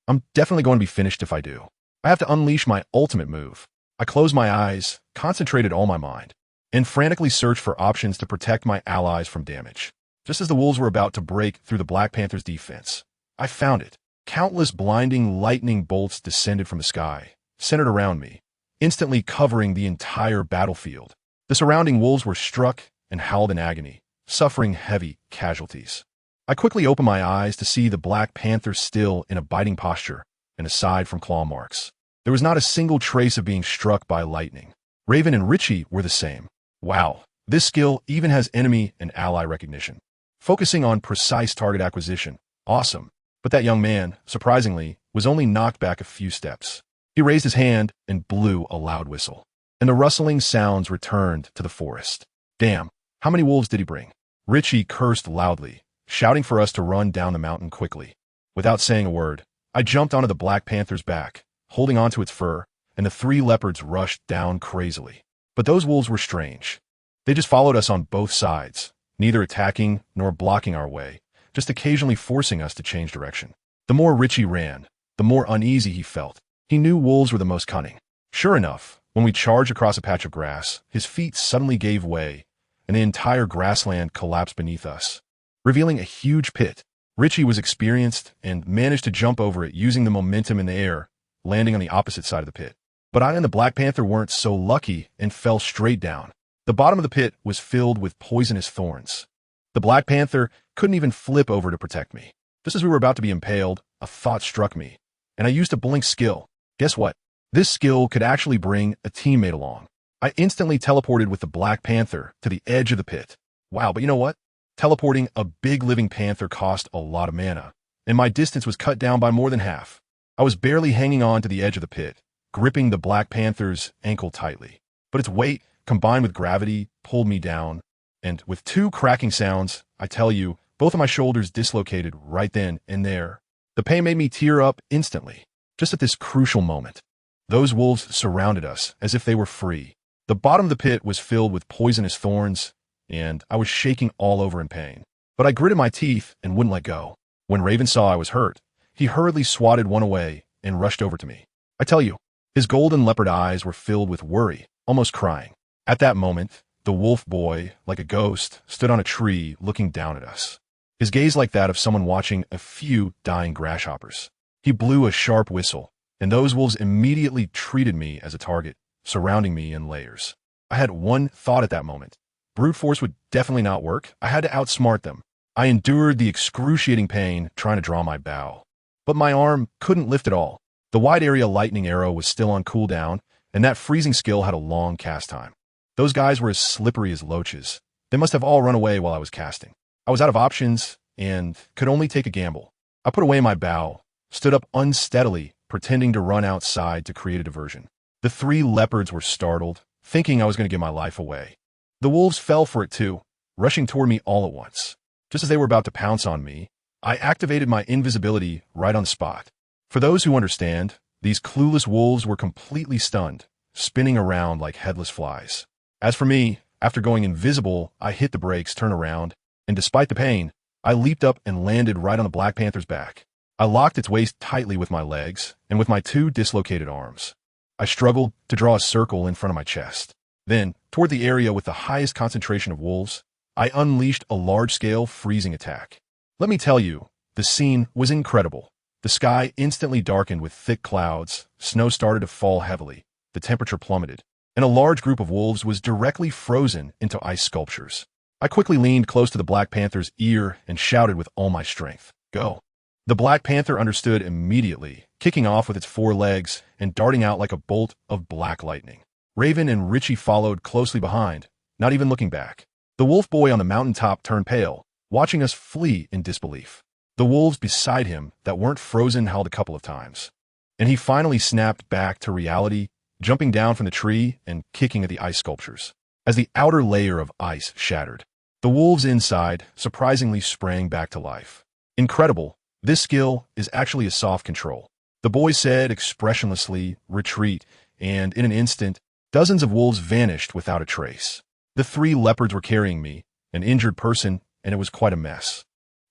I'm definitely going to be finished if I do. I have to unleash my ultimate move. I closed my eyes, concentrated all my mind, and frantically searched for options to protect my allies from damage. Just as the wolves were about to break through the Black Panther's defense, I found it. Countless blinding lightning bolts descended from the sky, centered around me, instantly covering the entire battlefield. The surrounding wolves were struck and howled in agony, suffering heavy casualties. I quickly opened my eyes to see the Black Panther still in a biting posture and aside from claw marks. There was not a single trace of being struck by lightning. Raven and Richie were the same. Wow, this skill even has enemy and ally recognition. Focusing on precise target acquisition. Awesome. But that young man, surprisingly, was only knocked back a few steps. He raised his hand and blew a loud whistle, and the rustling sounds returned to the forest. Damn, how many wolves did he bring? Richie cursed loudly, shouting for us to run down the mountain quickly. Without saying a word, I jumped onto the Black Panther's back, holding onto its fur, and the 3 leopards rushed down crazily. But those wolves were strange. They just followed us on both sides, neither attacking nor blocking our way, just occasionally forcing us to change direction. The more Richie ran, the more uneasy he felt. He knew wolves were the most cunning. Sure enough, when we charged across a patch of grass, his feet suddenly gave way, and the entire grassland collapsed beneath us, revealing a huge pit. Richie was experienced and managed to jump over it using the momentum in the air, landing on the opposite side of the pit. But I and the Black Panther weren't so lucky and fell straight down. The bottom of the pit was filled with poisonous thorns. The Black Panther couldn't even flip over to protect me. Just as we were about to be impaled, a thought struck me, and I used a blink skill. Guess what? This skill could actually bring a teammate along. I instantly teleported with the Black Panther to the edge of the pit. Wow, but you know what? Teleporting a big living panther cost a lot of mana, and my distance was cut down by more than half. I was barely hanging on to the edge of the pit, gripping the Black Panther's ankle tightly. But its weight, combined with gravity, pulled me down, and with 2 cracking sounds, I tell you, both of my shoulders dislocated right then and there. The pain made me tear up instantly, just at this crucial moment. Those wolves surrounded us as if they were free. The bottom of the pit was filled with poisonous thorns, and I was shaking all over in pain. But I gritted my teeth and wouldn't let go. When Raven saw I was hurt, he hurriedly swatted one away and rushed over to me. I tell you, his golden leopard eyes were filled with worry, almost crying. At that moment, The wolf boy, like a ghost, stood on a tree looking down at us. His gaze like that of someone watching a few dying grasshoppers. He blew a sharp whistle, and those wolves immediately treated me as a target, surrounding me in layers. I had one thought at that moment. Brute force would definitely not work. I had to outsmart them. I endured the excruciating pain trying to draw my bow. But my arm couldn't lift at all. The wide area lightning arrow was still on cooldown, and that freezing skill had a long cast time. Those guys were as slippery as loaches. They must have all run away while I was casting. I was out of options and could only take a gamble. I put away my bow, stood up unsteadily, pretending to run outside to create a diversion. The 3 leopards were startled, thinking I was going to give my life away. The wolves fell for it too, rushing toward me all at once. Just as they were about to pounce on me, I activated my invisibility right on the spot. For those who understand, these clueless wolves were completely stunned, spinning around like headless flies. As for me, after going invisible, I hit the brakes, turned around, and despite the pain, I leaped up and landed right on the Black Panther's back. I locked its waist tightly with my legs and with my 2 dislocated arms. I struggled to draw a circle in front of my chest. Then, toward the area with the highest concentration of wolves, I unleashed a large-scale freezing attack. Let me tell you, the scene was incredible. The sky instantly darkened with thick clouds, snow started to fall heavily, the temperature plummeted, and a large group of wolves was directly frozen into ice sculptures. I quickly leaned close to the Black Panther's ear and shouted with all my strength, "Go!" The Black Panther understood immediately, kicking off with its 4 legs and darting out like a bolt of black lightning. Raven and Richie followed closely behind, not even looking back. The wolf boy on the mountaintop turned pale, watching us flee in disbelief. The wolves beside him that weren't frozen howled a couple of times. And he finally snapped back to reality, jumping down from the tree and kicking at the ice sculptures. As the outer layer of ice shattered, the wolves inside surprisingly sprang back to life. Incredible, this skill is actually a soft control. The boy said expressionlessly, "Retreat," and in an instant, dozens of wolves vanished without a trace. The 3 leopards were carrying me, an injured person, and it was quite a mess.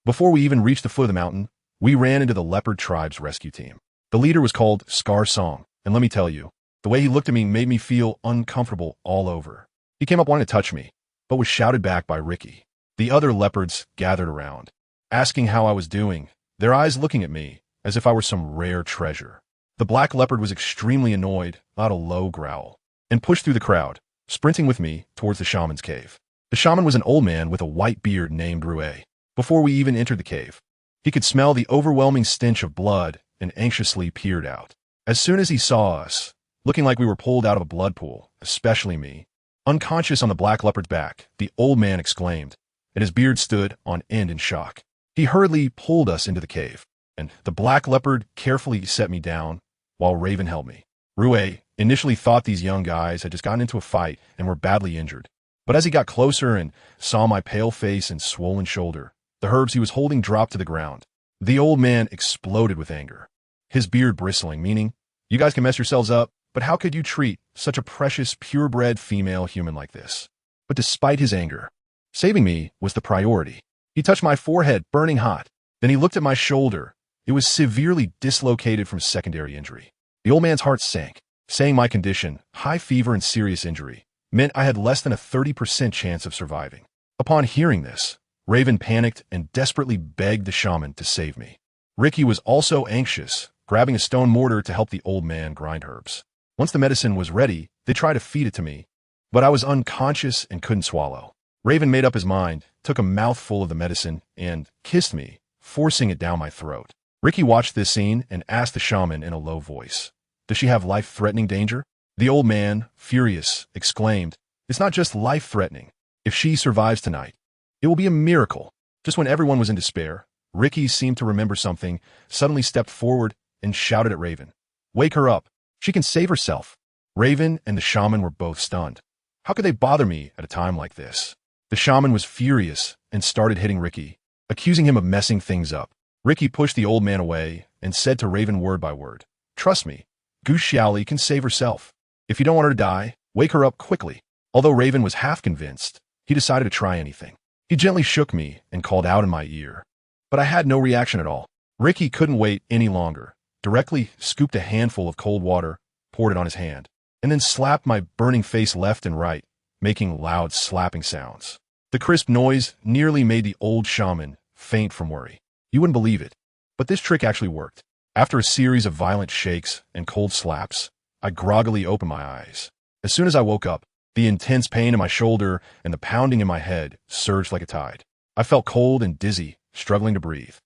Before we even reached the foot of the mountain, we ran into the leopard tribe's rescue team. The leader was called Scar Song, and let me tell you, the way he looked at me made me feel uncomfortable all over. He came up wanting to touch me, but was shouted back by Ricky. The other leopards gathered around, asking how I was doing, their eyes looking at me as if I were some rare treasure. The black leopard was extremely annoyed, out a low growl, and pushed through the crowd, sprinting with me towards the shaman's cave. The shaman was an old man with a white beard named Rue. Before we even entered the cave, he could smell the overwhelming stench of blood and anxiously peered out. As soon as he saw us, looking like we were pulled out of a blood pool, especially me, unconscious on the black leopard's back, the old man exclaimed, and his beard stood on end in shock. He hurriedly pulled us into the cave, and the black leopard carefully set me down while Raven held me. Rue initially thought these young guys had just gotten into a fight and were badly injured. But as he got closer and saw my pale face and swollen shoulder, the herbs he was holding dropped to the ground. The old man exploded with anger, his beard bristling, meaning, "You guys can mess yourselves up, but how could you treat such a precious, purebred female human like this?" But despite his anger, saving me was the priority. He touched my forehead, burning hot. Then he looked at my shoulder. It was severely dislocated from secondary injury. The old man's heart sank, saying my condition, high fever and serious injury, meant I had less than a 30% chance of surviving. Upon hearing this, Raven panicked and desperately begged the shaman to save me. Ricky was also anxious, grabbing a stone mortar to help the old man grind herbs. Once the medicine was ready, they tried to feed it to me, but I was unconscious and couldn't swallow. Raven made up his mind, took a mouthful of the medicine, and kissed me, forcing it down my throat. Ricky watched this scene and asked the shaman in a low voice, "Does she have life-threatening danger?" The old man, furious, exclaimed, "It's not just life-threatening. If she survives tonight, it will be a miracle." Just when everyone was in despair, Ricky seemed to remember something, suddenly stepped forward and shouted at Raven, "Wake her up. She can save herself." Raven and the shaman were both stunned. How could they bother me at a time like this? The shaman was furious and started hitting Ricky, accusing him of messing things up. Ricky pushed the old man away and said to Raven word by word, "Trust me, Gu Xiaoli can save herself. If you don't want her to die, wake her up quickly." Although Raven was half convinced, he decided to try anything. He gently shook me and called out in my ear, but I had no reaction at all. Ricky couldn't wait any longer, directly scooped a handful of cold water, poured it on his hand, and then slapped my burning face left and right, making loud slapping sounds. The crisp noise nearly made the old shaman faint from worry. You wouldn't believe it, but this trick actually worked. After a series of violent shakes and cold slaps, I groggily opened my eyes. As soon as I woke up, the intense pain in my shoulder and the pounding in my head surged like a tide. I felt cold and dizzy, struggling to breathe.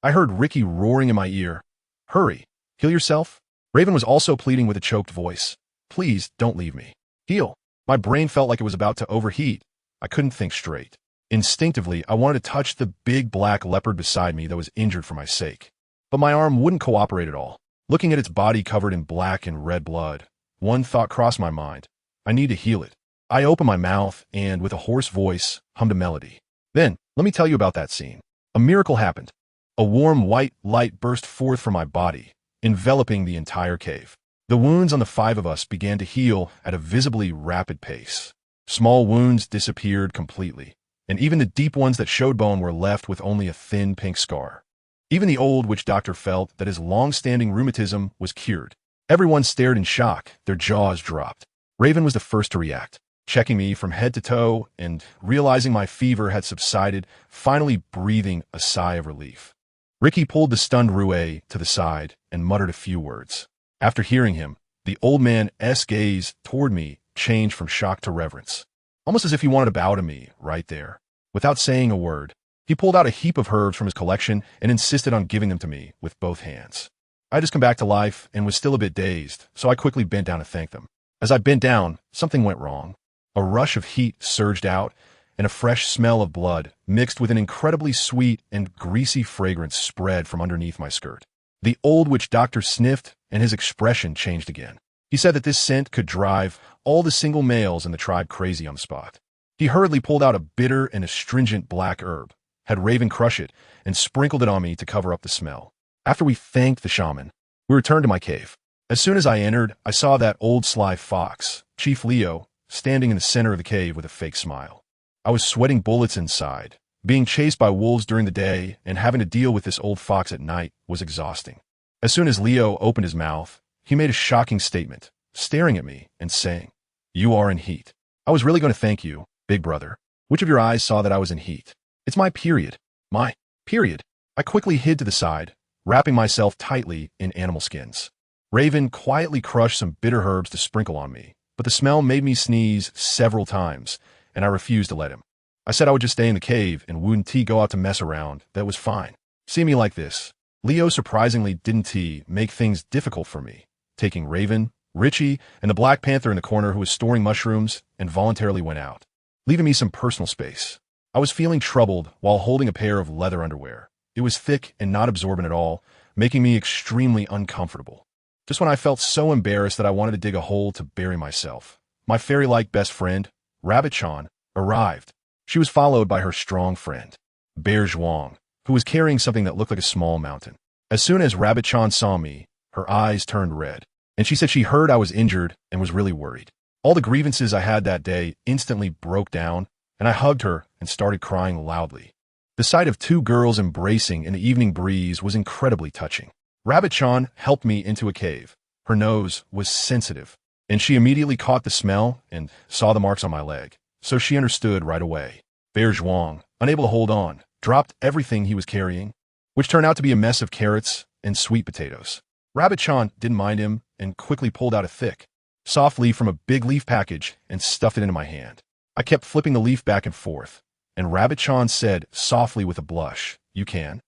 I heard Ricky roaring in my ear, "Hurry, heal yourself." Raven was also pleading with a choked voice, "Please, don't leave me. Heal." My brain felt like it was about to overheat. I couldn't think straight. Instinctively, I wanted to touch the big black leopard beside me that was injured for my sake. But my arm wouldn't cooperate at all. Looking at its body covered in black and red blood, one thought crossed my mind. I need to heal it. I opened my mouth and, with a hoarse voice, hummed a melody. Then, let me tell you about that scene. A miracle happened. A warm white light burst forth from my body, enveloping the entire cave. The wounds on the 5 of us began to heal at a visibly rapid pace. Small wounds disappeared completely, and even the deep ones that showed bone were left with only a thin pink scar. Even the old witch doctor felt that his long-standing rheumatism was cured. Everyone stared in shock, their jaws dropped. Raven was the first to react, checking me from head to toe and, realizing my fever had subsided, finally breathing a sigh of relief. Ricky pulled the stunned Rue to the side and muttered a few words. After hearing him, the old man's gaze toward me changed from shock to reverence, almost as if he wanted to bow to me right there. Without saying a word, he pulled out a heap of herbs from his collection and insisted on giving them to me with both hands. I had just come back to life and was still a bit dazed, so I quickly bent down to thank them. As I bent down, something went wrong. A rush of heat surged out, and a fresh smell of blood, mixed with an incredibly sweet and greasy fragrance, spread from underneath my skirt. The old witch doctor sniffed, and his expression changed again. He said that this scent could drive all the single males in the tribe crazy on the spot. He hurriedly pulled out a bitter and astringent black herb, had Raven crush it, and sprinkled it on me to cover up the smell. After we thanked the shaman, we returned to my cave. As soon as I entered, I saw that old sly fox, Chief Leo, standing in the center of the cave with a fake smile. I was sweating bullets inside. Being chased by wolves during the day and having to deal with this old fox at night was exhausting. As soon as Leo opened his mouth, he made a shocking statement, staring at me and saying, "You are in heat." I was really going to thank you, big brother. Which of your eyes saw that I was in heat? It's my period. My period. I quickly hid to the side, wrapping myself tightly in animal skins. Raven quietly crushed some bitter herbs to sprinkle on me, but the smell made me sneeze several times, and I refused to let him. I said I would just stay in the cave and wouldn't go out to mess around. That was fine. See me like this. Leo surprisingly didn't make things difficult for me, taking Raven, Richie, and the Black Panther in the corner who was storing mushrooms and voluntarily went out, leaving me some personal space. I was feeling troubled while holding a pair of leather underwear. It was thick and not absorbent at all, making me extremely uncomfortable. Just when I felt so embarrassed that I wanted to dig a hole to bury myself, my fairy-like best friend, Rabbit Chan, arrived. She was followed by her strong friend, Bear Zhuang, who was carrying something that looked like a small mountain. As soon as Rabbit Chan saw me, her eyes turned red, and she said she heard I was injured and was really worried. All the grievances I had that day instantly broke down, and I hugged her and started crying loudly. The sight of 2 girls embracing in the evening breeze was incredibly touching. Rabbit Chan helped me into a cave. Her nose was sensitive, and she immediately caught the smell and saw the marks on my leg, so she understood right away. Bear Zhuang, unable to hold on, dropped everything he was carrying, which turned out to be a mess of carrots and sweet potatoes. Rabbit Chan didn't mind him and quickly pulled out a thick, soft leaf from a big leaf package and stuffed it into my hand. I kept flipping the leaf back and forth, and Rabbit Chan said softly with a blush, "You can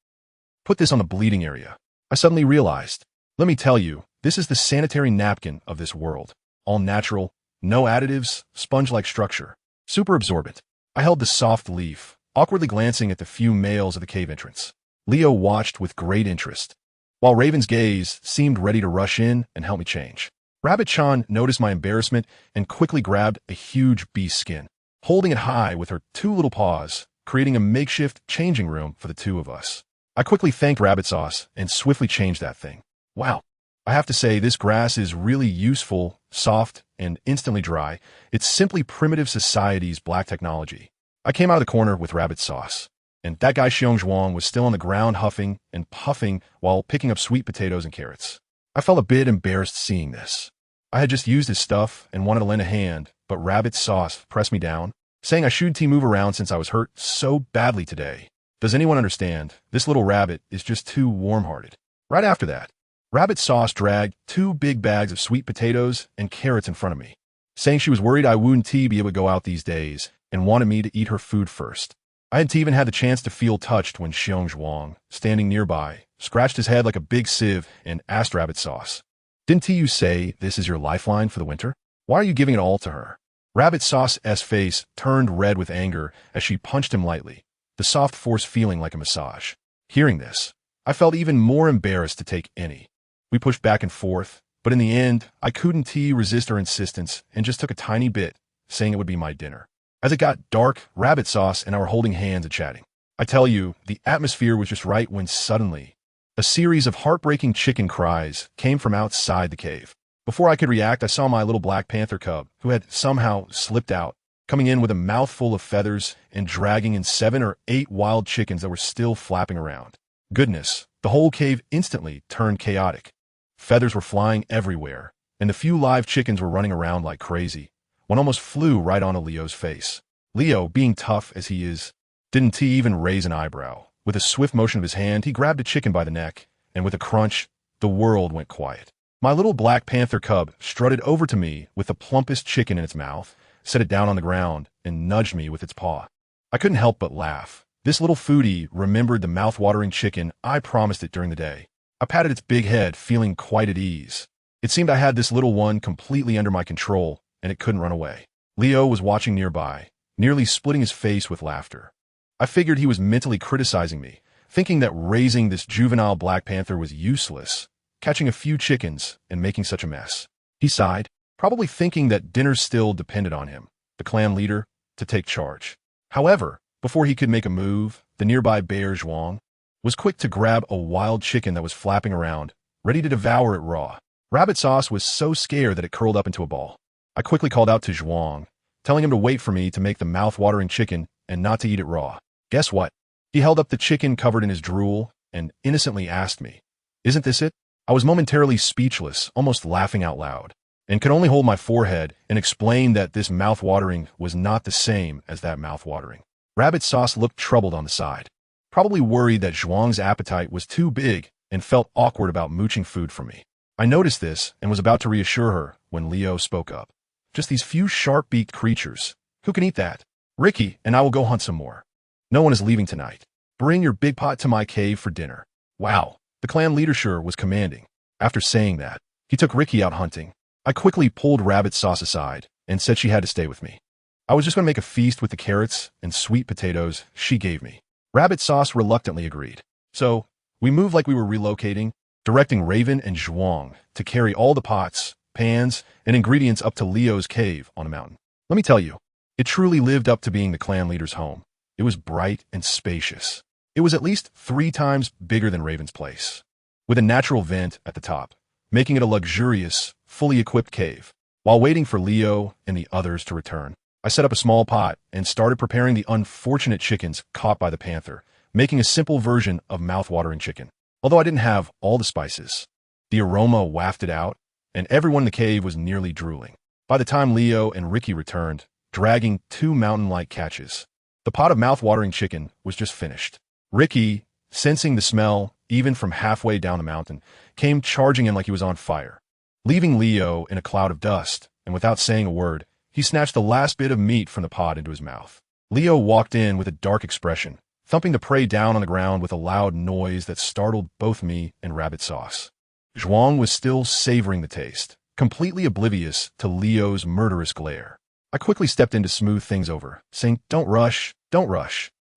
put this on the bleeding area." I suddenly realized, let me tell you, this is the sanitary napkin of this world. All natural, no additives, sponge-like structure, super absorbent. I held the soft leaf, awkwardly glancing at the few males at the cave entrance. Leo watched with great interest, while Raven's gaze seemed ready to rush in and help me change. Rabbit Chan noticed my embarrassment and quickly grabbed a huge beast skin, holding it high with her 2 little paws, creating a makeshift changing room for the 2 of us. I quickly thanked Rabbit Sauce and swiftly changed that thing. Wow. I have to say, this grass is really useful, soft, and instantly dry. It's simply primitive society's black technology. I came out of the corner with Rabbit Sauce, and that guy Xiong Zhuang was still on the ground huffing and puffing while picking up sweet potatoes and carrots. I felt a bit embarrassed seeing this. I had just used his stuff and wanted to lend a hand, but Rabbit Sauce pressed me down, saying I shouldn't move around since I was hurt so badly today. Does anyone understand? This little rabbit is just too warm-hearted. Right after that, Rabbit Sauce dragged 2 big bags of sweet potatoes and carrots in front of me, saying she was worried I wouldn't be able to go out these days and wanted me to eat her food first. I hadn't even had the chance to feel touched when Xiong Zhuang, standing nearby, scratched his head like a big sieve and asked Rabbit Sauce, "Didn't you say this is your lifeline for the winter? Why are you giving it all to her?" Rabbit Sauce's face turned red with anger as she punched him lightly, the soft force feeling like a massage. Hearing this, I felt even more embarrassed to take any. We pushed back and forth, but in the end, I couldn't resist her insistence and just took a tiny bit, saying it would be my dinner. As it got dark, Rabbit Sauce and I were holding hands and chatting. I tell you, the atmosphere was just right when suddenly, a series of heartbreaking chicken cries came from outside the cave. Before I could react, I saw my little Black Panther cub, who had somehow slipped out, coming in with a mouthful of feathers and dragging in 7 or 8 wild chickens that were still flapping around. Goodness, the whole cave instantly turned chaotic. Feathers were flying everywhere, and the few live chickens were running around like crazy. One almost flew right onto Leo's face. Leo, being tough as he is, didn't even raise an eyebrow. With a swift motion of his hand, he grabbed a chicken by the neck, and with a crunch, the world went quiet. My little Black Panther cub strutted over to me with the plumpest chicken in its mouth, set it down on the ground, and nudged me with its paw. I couldn't help but laugh. This little foodie remembered the mouth-watering chicken I promised it during the day. I patted its big head, feeling quite at ease. It seemed I had this little one completely under my control, and it couldn't run away. Leo was watching nearby, nearly splitting his face with laughter. I figured he was mentally criticizing me, thinking that raising this juvenile Black Panther was useless, catching a few chickens and making such a mess. He sighed, probably thinking that dinner still depended on him, the clan leader, to take charge. However, before he could make a move, the nearby bear Zhuang was quick to grab a wild chicken that was flapping around, ready to devour it raw. Rabbit Sauce was so scared that it curled up into a ball. I quickly called out to Zhuang, telling him to wait for me to make the mouth-watering chicken and not to eat it raw. Guess what? He held up the chicken covered in his drool and innocently asked me, "Isn't this it?" I was momentarily speechless, almost laughing out loud, and could only hold my forehead and explain that this mouth-watering was not the same as that mouth-watering. Rabbit Sauce looked troubled on the side, probably worried that Zhuang's appetite was too big and felt awkward about mooching food from me. I noticed this and was about to reassure her when Leo spoke up. "Just these few sharp-beaked creatures. Who can eat that? Ricky and I will go hunt some more. No one is leaving tonight. Bring your big pot to my cave for dinner." Wow. The clan leader was commanding. After saying that, he took Ricky out hunting. I quickly pulled Rabbit Sauce aside and said she had to stay with me. I was just going to make a feast with the carrots and sweet potatoes she gave me. Rabbit Sauce reluctantly agreed. So, we moved like we were relocating, directing Raven and Zhuang to carry all the pots, pans, and ingredients up to Leo's cave on a mountain. Let me tell you, it truly lived up to being the clan leader's home. It was bright and spacious. It was at least 3 times bigger than Raven's place, with a natural vent at the top, making it a luxurious, fully equipped cave. While waiting for Leo and the others to return, I set up a small pot and started preparing the unfortunate chickens caught by the panther, making a simple version of mouth-watering chicken. Although I didn't have all the spices, the aroma wafted out, and everyone in the cave was nearly drooling. By the time Leo and Ricky returned, dragging 2 mountain-like catches, the pot of mouth-watering chicken was just finished. Ricky, sensing the smell, even from halfway down the mountain, came charging in like he was on fire. Leaving Leo in a cloud of dust, and without saying a word, he snatched the last bit of meat from the pot into his mouth. Leo walked in with a dark expression, thumping the prey down on the ground with a loud noise that startled both me and Rabbit Sauce. Zhuang was still savoring the taste, completely oblivious to Leo's murderous glare. I quickly stepped in to smooth things over, saying, Don't rush.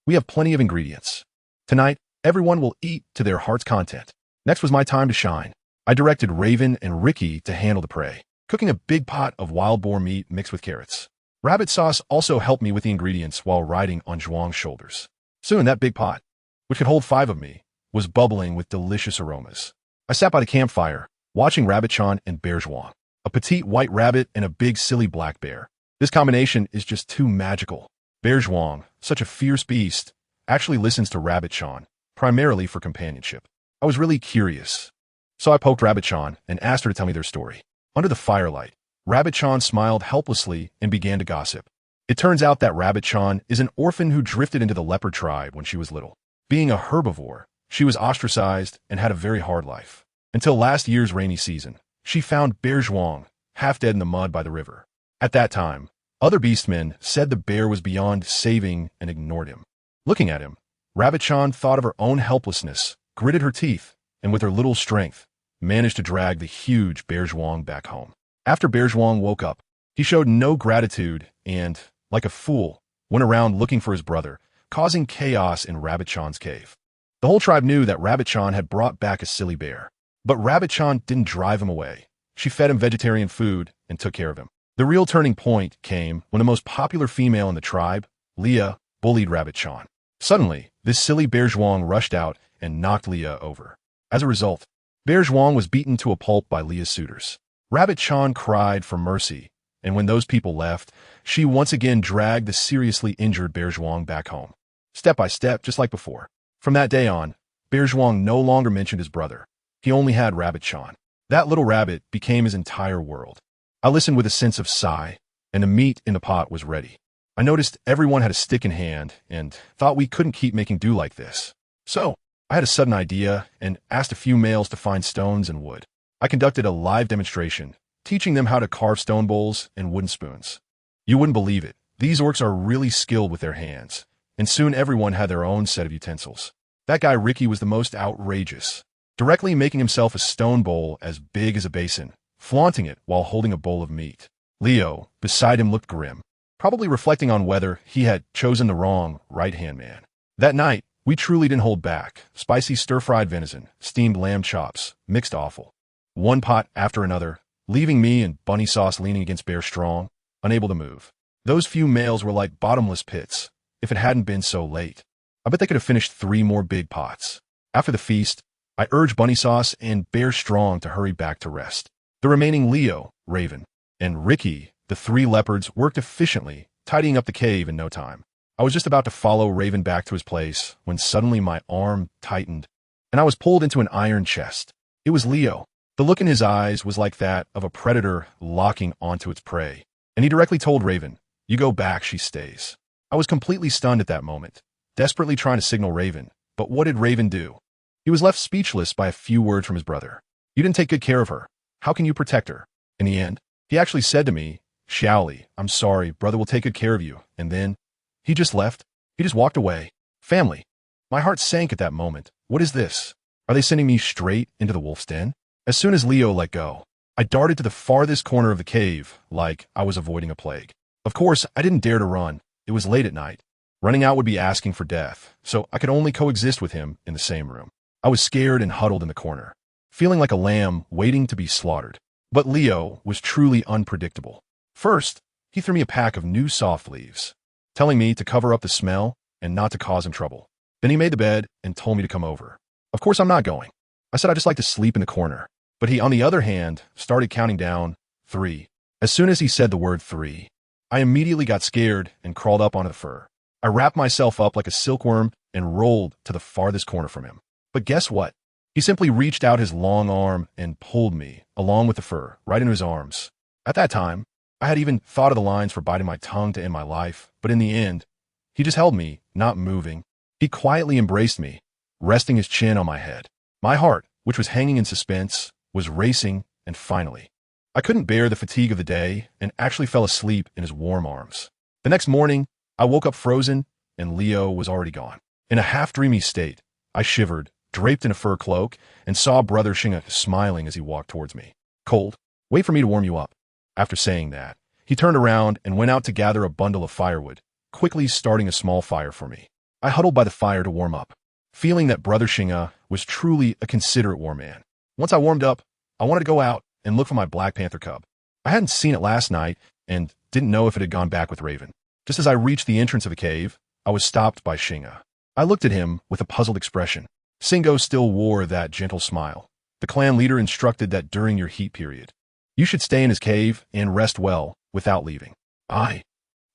We have plenty of ingredients. Tonight, everyone will eat to their heart's content." Next was my time to shine. I directed Raven and Ricky to handle the prey, cooking a big pot of wild boar meat mixed with carrots. Rabbit Sauce also helped me with the ingredients while riding on Zhuang's shoulders. Soon that big pot, which could hold 5 of me, was bubbling with delicious aromas. I sat by the campfire, watching Rabbit-chan and Bear Zhuang, a petite white rabbit and a big silly black bear. This combination is just too magical. Bear Zhuang, such a fierce beast, actually listens to Rabbit-chan, primarily for companionship. I was really curious, so I poked Rabbit-chan and asked her to tell me their story. Under the firelight, Rabbit-chan smiled helplessly and began to gossip. It turns out that Rabbit-chan is an orphan who drifted into the leopard tribe when she was little. Being a herbivore, she was ostracized and had a very hard life. Until last year's rainy season, she found Bear Zhuang, half dead in the mud by the river. At that time, other beastmen said the bear was beyond saving and ignored him. Looking at him, Rabbit-chan thought of her own helplessness, gritted her teeth, and with her little strength, managed to drag the huge Bear Zhuang back home. After Bear Zhuang woke up, he showed no gratitude and, like a fool, went around looking for his brother, causing chaos in Rabbit-chan's cave. The whole tribe knew that Rabbit-chan had brought back a silly bear. But Rabbit-chan didn't drive him away. She fed him vegetarian food and took care of him. The real turning point came when the most popular female in the tribe, Leah, bullied Rabbit-chan. Suddenly, this silly Bear Zhuang rushed out and knocked Leah over. As a result, Bear Zhuang was beaten to a pulp by Leah's suitors. Rabbit-chan cried for mercy, and when those people left, she once again dragged the seriously injured Bear Zhuang back home. Step by step, just like before. From that day on, Bear Zhuang no longer mentioned his brother. He only had Rabbit-chan. That little rabbit became his entire world. I listened with a sense of sigh, and the meat in the pot was ready. I noticed everyone had a stick in hand and thought we couldn't keep making do like this. So, I had a sudden idea and asked a few males to find stones and wood. I conducted a live demonstration, teaching them how to carve stone bowls and wooden spoons. You wouldn't believe it. These orcs are really skilled with their hands, and soon everyone had their own set of utensils. That guy Ricky was the most outrageous, directly making himself a stone bowl as big as a basin, flaunting it while holding a bowl of meat. Leo, beside him, looked grim, probably reflecting on whether he had chosen the wrong right-hand man. That night, we truly didn't hold back. Spicy stir-fried venison, steamed lamb chops, mixed offal. One pot after another, leaving me and Bunny Sauce leaning against Bear Strong, unable to move. Those few males were like bottomless pits, if it hadn't been so late. I bet they could have finished 3 more big pots. After the feast, I urged Bunny Sauce and Bear Strong to hurry back to rest. The remaining Leo, Raven, and Ricky, the 3 leopards, worked efficiently, tidying up the cave in no time. I was just about to follow Raven back to his place when suddenly my arm tightened, and I was pulled into an iron chest. It was Leo. The look in his eyes was like that of a predator locking onto its prey, and he directly told Raven, "You go back, she stays." I was completely stunned at that moment, desperately trying to signal Raven, but what did Raven do? He was left speechless by a few words from his brother. "You didn't take good care of her. How can you protect her?" In the end, he actually said to me, "Xiaoli, I'm sorry, brother will take good care of you." And then, he just left. He just walked away. Family. My heart sank at that moment. What is this? Are they sending me straight into the wolf's den? As soon as Leo let go, I darted to the farthest corner of the cave, like I was avoiding a plague. Of course, I didn't dare to run. It was late at night. Running out would be asking for death, so I could only coexist with him in the same room. I was scared and huddled in the corner, feeling like a lamb waiting to be slaughtered. But Leo was truly unpredictable. First, he threw me a pack of new soft leaves, telling me to cover up the smell and not to cause him trouble. Then he made the bed and told me to come over. Of course, I'm not going. I said I'd just like to sleep in the corner. But he, on the other hand, started counting down 3. As soon as he said the word 3, I immediately got scared and crawled up onto the fur. I wrapped myself up like a silkworm and rolled to the farthest corner from him. But guess what? He simply reached out his long arm and pulled me, along with the fur, right into his arms. At that time, I had even thought of the lines for biting my tongue to end my life, but in the end, he just held me, not moving. He quietly embraced me, resting his chin on my head. My heart, which was hanging in suspense, was racing, and finally, I couldn't bear the fatigue of the day and actually fell asleep in his warm arms. The next morning, I woke up frozen, and Leo was already gone. In a half-dreamy state, I shivered, draped in a fur cloak, and saw Brother Shinga smiling as he walked towards me. "Cold? Wait for me to warm you up." After saying that, he turned around and went out to gather a bundle of firewood, quickly starting a small fire for me. I huddled by the fire to warm up, feeling that Brother Shinga was truly a considerate war man. Once I warmed up, I wanted to go out and look for my Black Panther cub. I hadn't seen it last night and didn't know if it had gone back with Raven. Just as I reached the entrance of the cave, I was stopped by Shinga. I looked at him with a puzzled expression. Singo still wore that gentle smile. The clan leader instructed that during your heat period, you should stay in his cave and rest well without leaving. I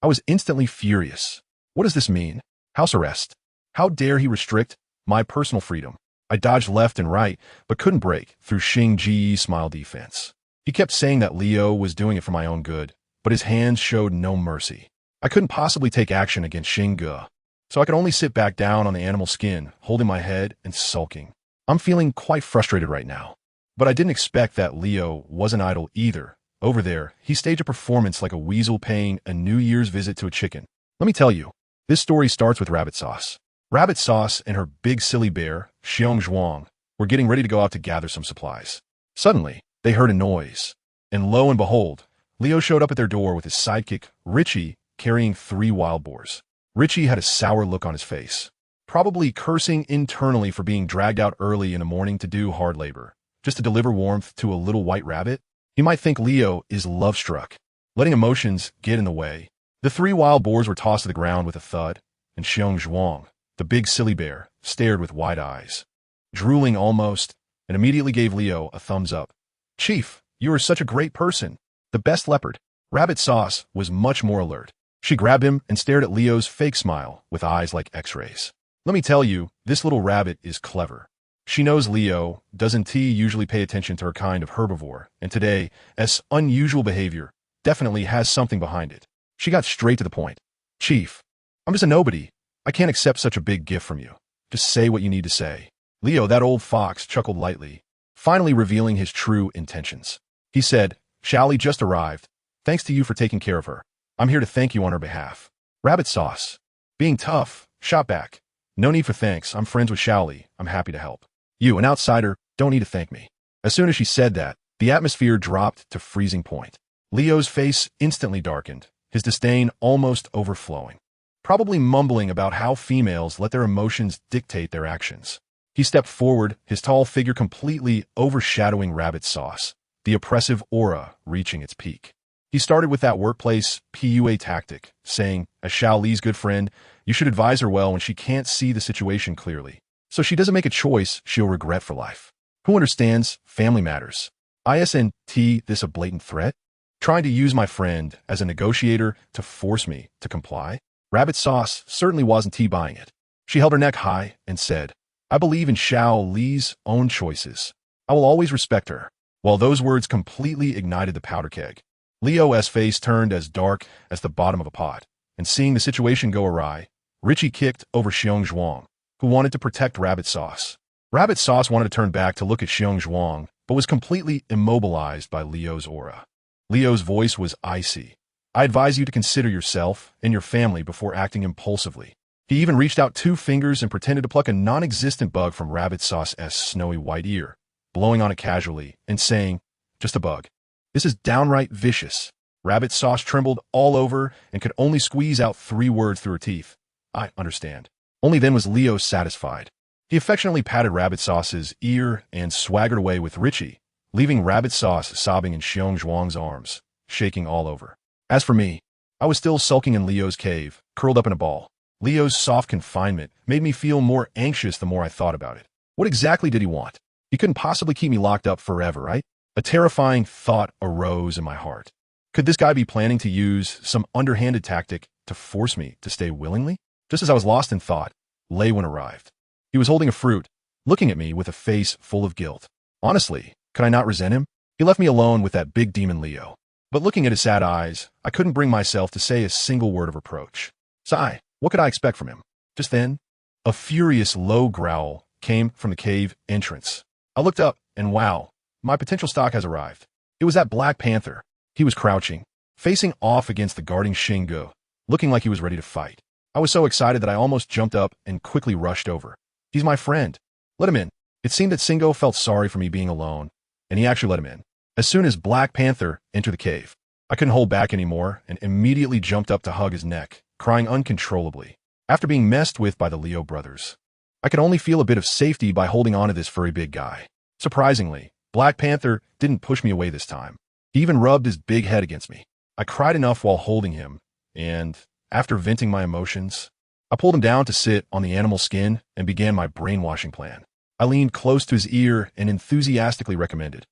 was instantly furious. What does this mean? House arrest? How dare he restrict my personal freedom? I dodged left and right, but couldn't break through Xing Ji's smile defense. He kept saying that Leo was doing it for my own good, but his hands showed no mercy. I couldn't possibly take action against Xingge, so I could only sit back down on the animal skin, holding my head and sulking. I'm feeling quite frustrated right now. But I didn't expect that Leo wasn't idle either. Over there, he staged a performance like a weasel paying a New Year's visit to a chicken. Let me tell you, this story starts with Rabbit Sauce. Rabbit Sauce and her big silly bear, Xiong Zhuang, were getting ready to go out to gather some supplies. Suddenly, they heard a noise. And lo and behold, Leo showed up at their door with his sidekick, Richie, carrying 3 wild boars. Richie had a sour look on his face, probably cursing internally for being dragged out early in the morning to do hard labor, just to deliver warmth to a little white rabbit. He might think Leo is love-struck, letting emotions get in the way. The 3 wild boars were tossed to the ground with a thud, and Xiong Zhuang, the big silly bear, stared with wide eyes, drooling almost, and immediately gave Leo a thumbs up. "Chief, you are such a great person. The best leopard." Rabbit Sauce was much more alert. She grabbed him and stared at Leo's fake smile with eyes like x-rays. Let me tell you, this little rabbit is clever. She knows Leo doesn't usually pay attention to her kind of herbivore, and today, as unusual behavior, definitely has something behind it. She got straight to the point. "Chief, I'm just a nobody. I can't accept such a big gift from you. Just say what you need to say." Leo, that old fox, chuckled lightly, finally revealing his true intentions. He said, "Xiaoli just arrived. Thanks to you for taking care of her. I'm here to thank you on her behalf." Rabbit Sauce, being tough, shot back. "No need for thanks. I'm friends with Xiaoli. I'm happy to help. You, an outsider, don't need to thank me." As soon as she said that, the atmosphere dropped to freezing point. Leo's face instantly darkened, his disdain almost overflowing, probably mumbling about how females let their emotions dictate their actions. He stepped forward, his tall figure completely overshadowing Rabbit Sauce, the oppressive aura reaching its peak. He started with that workplace PUA tactic, saying, as Xiaoli's good friend, you should advise her well when she can't see the situation clearly, so she doesn't make a choice she'll regret for life. Who understands family matters? Isn't this a blatant threat? Trying to use my friend as a negotiator to force me to comply? Rabbit Sauce certainly wasn't buying it. She held her neck high and said, "I believe in Xiaoli's own choices. I will always respect her." While those words completely ignited the powder keg, Leo's face turned as dark as the bottom of a pot, and seeing the situation go awry, Richie kicked over Xiong Zhuang, who wanted to protect Rabbit Sauce. Rabbit Sauce wanted to turn back to look at Xiong Zhuang, but was completely immobilized by Leo's aura. Leo's voice was icy. "I advise you to consider yourself and your family before acting impulsively." He even reached out 2 fingers and pretended to pluck a non-existent bug from Rabbit Sauce's snowy white ear, blowing on it casually and saying, "Just a bug. This is downright vicious." Rabbit Sauce trembled all over and could only squeeze out 3 words through her teeth. "I understand." Only then was Leo satisfied. He affectionately patted Rabbit Sauce's ear and swaggered away with Richie, leaving Rabbit Sauce sobbing in Xiong Zhuang's arms, shaking all over. As for me, I was still sulking in Leo's cave, curled up in a ball. Leo's soft confinement made me feel more anxious the more I thought about it. What exactly did he want? He couldn't possibly keep me locked up forever, right? A terrifying thought arose in my heart. Could this guy be planning to use some underhanded tactic to force me to stay willingly? Just as I was lost in thought, Lewin arrived. He was holding a fruit, looking at me with a face full of guilt. Honestly, could I not resent him? He left me alone with that big demon Leo. But looking at his sad eyes, I couldn't bring myself to say a single word of reproach. Sigh, what could I expect from him? Just then, a furious low growl came from the cave entrance. I looked up, and wow, my potential stock has arrived. It was that Black Panther. He was crouching, facing off against the guarding Xingge, looking like he was ready to fight. I was so excited that I almost jumped up and quickly rushed over. "He's my friend. Let him in." It seemed that Xingge felt sorry for me being alone, and he actually let him in. As soon as Black Panther entered the cave, I couldn't hold back anymore and immediately jumped up to hug his neck, crying uncontrollably. After being messed with by the Leo brothers, I could only feel a bit of safety by holding on to this furry big guy. Surprisingly, Black Panther didn't push me away this time. He even rubbed his big head against me. I cried enough while holding him, and after venting my emotions, I pulled him down to sit on the animal skin and began my brainwashing plan. I leaned close to his ear and enthusiastically recommended,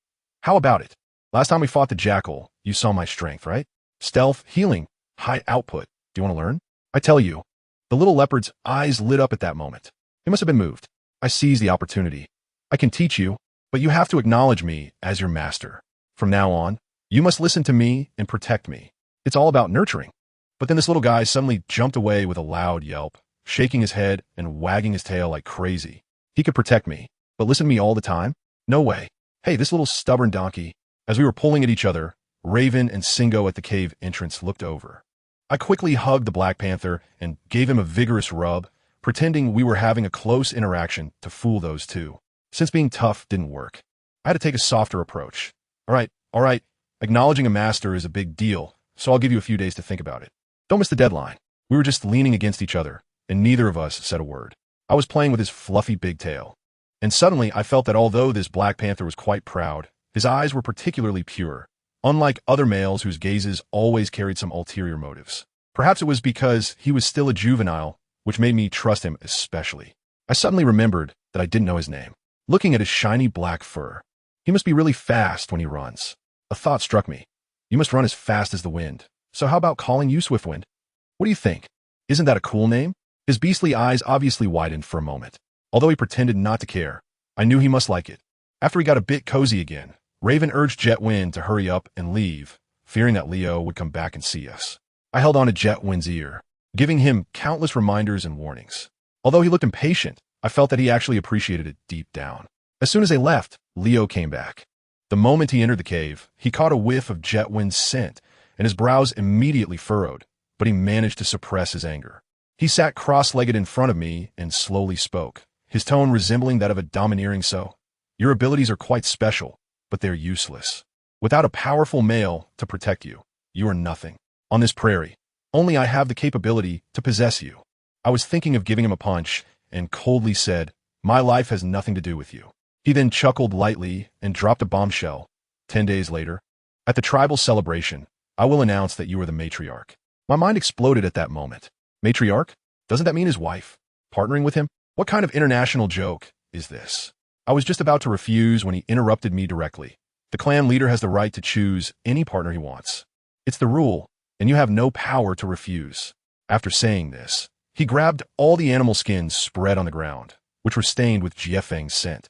"How about it? Last time we fought the jackal, you saw my strength, right? Stealth, healing, high output. Do you want to learn?" I tell you, the little leopard's eyes lit up at that moment. He must have been moved. I seized the opportunity. "I can teach you, but you have to acknowledge me as your master." From now on, you must listen to me and protect me. It's all about nurturing. But then this little guy suddenly jumped away with a loud yelp, shaking his head and wagging his tail like crazy. He could protect me, but listen to me all the time? No way. Hey, this little stubborn donkey. As we were pulling at each other, Raven and Singo at the cave entrance looked over. I quickly hugged the Black Panther and gave him a vigorous rub, pretending we were having a close interaction to fool those two. Since being tough didn't work, I had to take a softer approach. All right. Acknowledging a master is a big deal, so I'll give you a few days to think about it. Don't miss the deadline. We were just leaning against each other, and neither of us said a word. I was playing with his fluffy big tail. And suddenly I felt that although this Black Panther was quite proud, his eyes were particularly pure, unlike other males whose gazes always carried some ulterior motives. Perhaps it was because he was still a juvenile, which made me trust him especially. I suddenly remembered that I didn't know his name. Looking at his shiny black fur, he must be really fast when he runs. A thought struck me. You must run as fast as the wind. So how about calling you Swiftwind? What do you think? Isn't that a cool name? His beastly eyes obviously widened for a moment. Although he pretended not to care, I knew he must like it. After he got a bit cozy again, Raven urged Jetwind to hurry up and leave, fearing that Leo would come back and see us. I held on to Jetwind's ear, giving him countless reminders and warnings. Although he looked impatient, I felt that he actually appreciated it deep down. As soon as they left, Leo came back. The moment he entered the cave, he caught a whiff of Jetwind's scent, and his brows immediately furrowed, but he managed to suppress his anger. He sat cross-legged in front of me and slowly spoke, his tone resembling that of a domineering so. Your abilities are quite special, but they're useless. Without a powerful male to protect you, you are nothing. On this prairie, only I have the capability to possess you. I was thinking of giving him a punch and coldly said, my life has nothing to do with you. He then chuckled lightly and dropped a bombshell. 10 days later, at the tribal celebration, I will announce that you are the matriarch. My mind exploded at that moment. Matriarch? Doesn't that mean his wife? Partnering with him? What kind of international joke is this? I was just about to refuse when he interrupted me directly. The clan leader has the right to choose any partner he wants. It's the rule, and you have no power to refuse. After saying this, he grabbed all the animal skins spread on the ground, which were stained with Jiefeng's scent,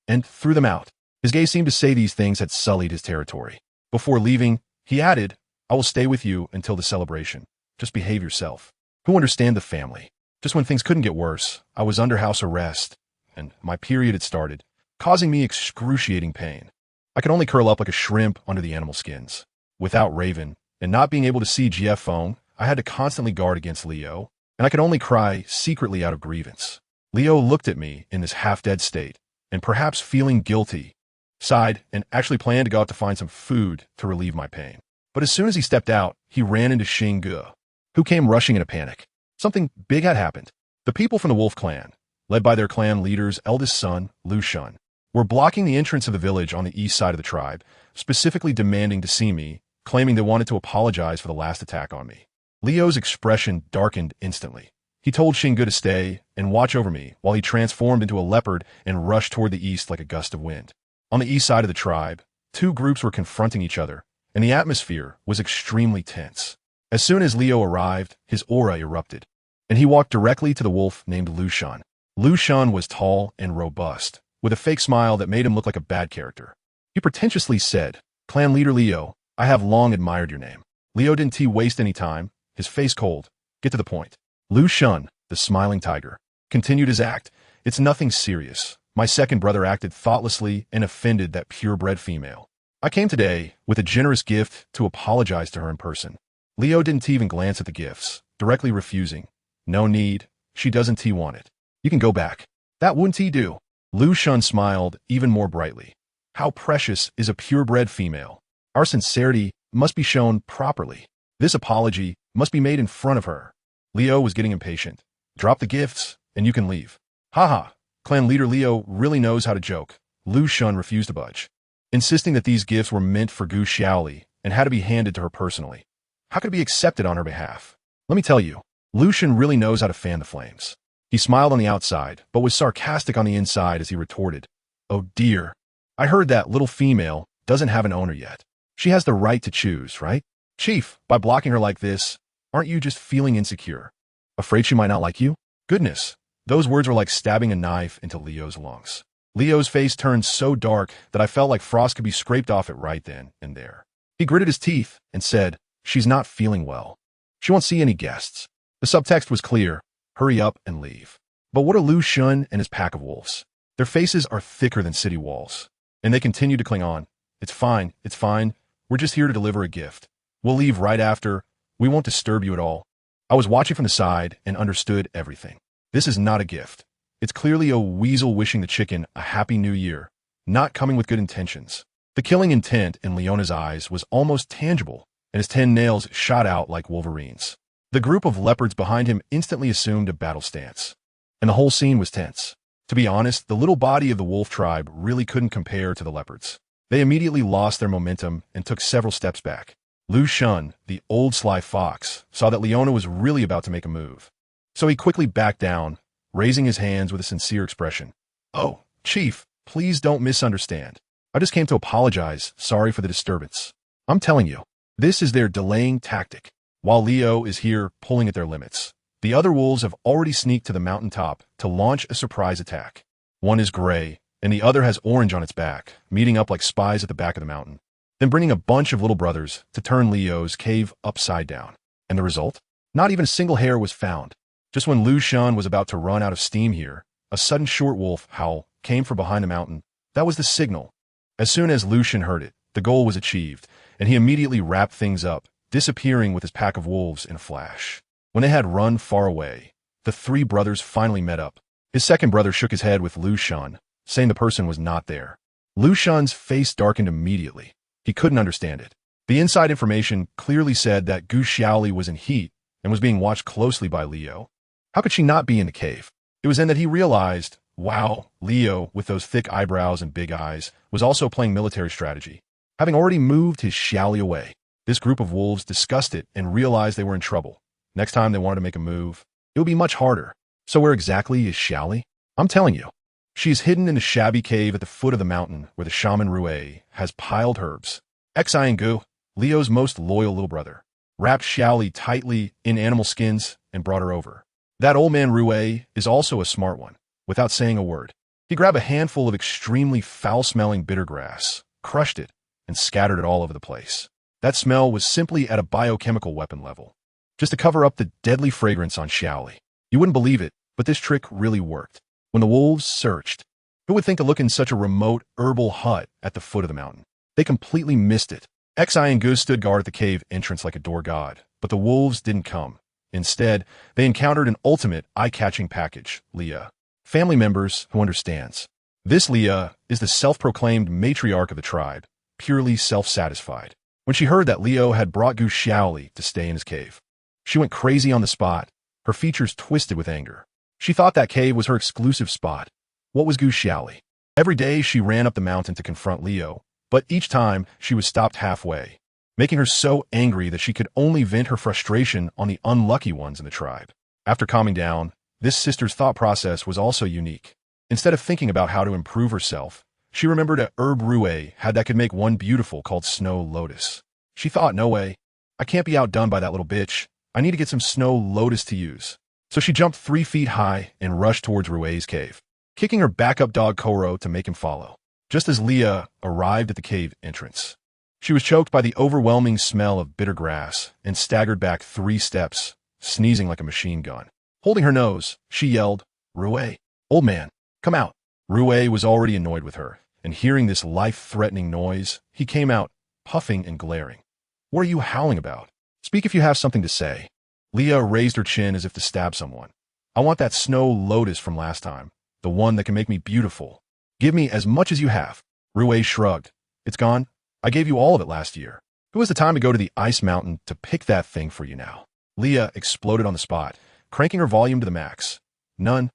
and threw them out. His gaze seemed to say these things had sullied his territory. Before leaving, he added, I will stay with you until the celebration. Just behave yourself. Who understand the family? Just when things couldn't get worse, I was under house arrest, and my period had started, causing me excruciating pain. I could only curl up like a shrimp under the animal skins. Without Raven, and not being able to see Jiefeng, I had to constantly guard against Leo, and I could only cry secretly out of grievance. Leo looked at me in this half-dead state, and perhaps feeling guilty, sighed and actually planned to go out to find some food to relieve my pain. But as soon as he stepped out, he ran into Xingge, who came rushing in a panic. Something big had happened. The people from the Wolf clan, led by their clan leader's eldest son, Lu Shun, were blocking the entrance of the village on the east side of the tribe, specifically demanding to see me, claiming they wanted to apologize for the last attack on me. Leo's expression darkened instantly. He told Xingge to stay and watch over me while he transformed into a leopard and rushed toward the east like a gust of wind. On the east side of the tribe, two groups were confronting each other, and the atmosphere was extremely tense. As soon as Leo arrived, his aura erupted, and he walked directly to the wolf named Lu Shun. Lu Shun was tall and robust, with a fake smile that made him look like a bad character. He pretentiously said, Clan leader Leo, I have long admired your name. Leo didn't waste any time, his face cold. Get to the point. Lu Shun, the smiling tiger, continued his act. It's nothing serious. My second brother acted thoughtlessly and offended that purebred female. I came today with a generous gift to apologize to her in person. Leo didn't even glance at the gifts, directly refusing. No need. She doesn't want it. You can go back. That wouldn't do. Lu Shun smiled even more brightly. How precious is a purebred female. Our sincerity must be shown properly. This apology must be made in front of her. Leo was getting impatient. Drop the gifts, and you can leave. Haha, clan leader Leo really knows how to joke. Lu Shun refused to budge, insisting that these gifts were meant for Gu Xiaoli and had to be handed to her personally. How could it be accepted on her behalf? Let me tell you, Lu Shun really knows how to fan the flames. He smiled on the outside, but was sarcastic on the inside as he retorted, Oh dear, I heard that little female doesn't have an owner yet. She has the right to choose, right? Chief, by blocking her like this, aren't you just feeling insecure? Afraid she might not like you? Goodness, those words were like stabbing a knife into Leo's lungs. Leo's face turned so dark that I felt like frost could be scraped off it right then and there. He gritted his teeth and said, "She's not feeling well. She won't see any guests." The subtext was clear: hurry up and leave. But what are Lu Xun and his pack of wolves? Their faces are thicker than city walls, and they continue to cling on. It's fine, it's fine. We're just here to deliver a gift. We'll leave right after. We won't disturb you at all. I was watching from the side and understood everything. This is not a gift. It's clearly a weasel wishing the chicken a happy new year, not coming with good intentions. The killing intent in Leona's eyes was almost tangible, and his 10 nails shot out like wolverines. The group of leopards behind him instantly assumed a battle stance, and the whole scene was tense. To be honest, the little body of the wolf tribe really couldn't compare to the leopards. They immediately lost their momentum and took several steps back. Lu Xun, the old sly fox, saw that Leona was really about to make a move. So he quickly backed down, raising his hands with a sincere expression. "Oh, Chief, please don't misunderstand. I just came to apologize, sorry for the disturbance. I'm telling you, this is their delaying tactic. While Leo is here pulling at their limits, the other wolves have already sneaked to the mountaintop to launch a surprise attack. One is gray, and the other has orange on its back, meeting up like spies at the back of the mountain, then bringing a bunch of little brothers to turn Leo's cave upside down. And the result? Not even a single hair was found. Just when Lu Xun was about to run out of steam here, a sudden short wolf howl came from behind the mountain. That was the signal. As soon as Lu Xun heard it, the goal was achieved, and he immediately wrapped things up, disappearing with his pack of wolves in a flash. When they had run far away, the three brothers finally met up. His second brother shook his head with Lu Xun, saying the person was not there. Lu Xun's face darkened immediately. He couldn't understand it. The inside information clearly said that Gu Xiaoli was in heat and was being watched closely by Leo. How could she not be in the cave? It was then that he realized, wow, Leo, with those thick eyebrows and big eyes, was also playing military strategy. Having already moved his Xiaoli away, this group of wolves discussed it and realized they were in trouble. Next time they wanted to make a move, it would be much harder. So where exactly is Xiaoli? I'm telling you. She is hidden in a shabby cave at the foot of the mountain where the shaman Rui has piled herbs. Xi and Gu, Leo's most loyal little brother, wrapped Xiaoli tightly in animal skins and brought her over. That old man Rui is also a smart one. Without saying a word, he grabbed a handful of extremely foul-smelling bitter grass, crushed it, and scattered it all over the place. That smell was simply at a biochemical weapon level, just to cover up the deadly fragrance on Xiaoli. You wouldn't believe it, but this trick really worked. When the wolves searched, who would think to look in such a remote herbal hut at the foot of the mountain? They completely missed it. Xi and Gu stood guard at the cave entrance like a door god, but the wolves didn't come. Instead, they encountered an ultimate eye-catching package, Leah. Family members who understands. This Leah is the self-proclaimed matriarch of the tribe, purely self-satisfied. When she heard that Leo had brought Gu Xiaoli to stay in his cave, she went crazy on the spot, her features twisted with anger. She thought that cave was her exclusive spot. What was Gu Xiaoli? Every day she ran up the mountain to confront Leo, but each time she was stopped halfway, making her so angry that she could only vent her frustration on the unlucky ones in the tribe. After calming down, this sister's thought process was also unique. Instead of thinking about how to improve herself, she remembered a herb Rui had that could make one beautiful called Snow Lotus. She thought, no way, I can't be outdone by that little bitch. I need to get some Snow Lotus to use. So she jumped 3 feet high and rushed towards Rui's cave, kicking her backup dog Koro to make him follow. Just as Leah arrived at the cave entrance, she was choked by the overwhelming smell of bitter grass and staggered back 3 steps, sneezing like a machine gun. Holding her nose, she yelled, "Rui, old man, come out." Rui was already annoyed with her, and hearing this life-threatening noise, he came out, puffing and glaring. "What are you howling about? Speak if you have something to say." Leah raised her chin as if to stab someone. "I want that Snow Lotus from last time, the one that can make me beautiful. Give me as much as you have." Rui shrugged. "It's gone. I gave you all of it last year. Who has the time to go to the ice mountain to pick that thing for you now?" Leah exploded on the spot, cranking her volume to the max. "None.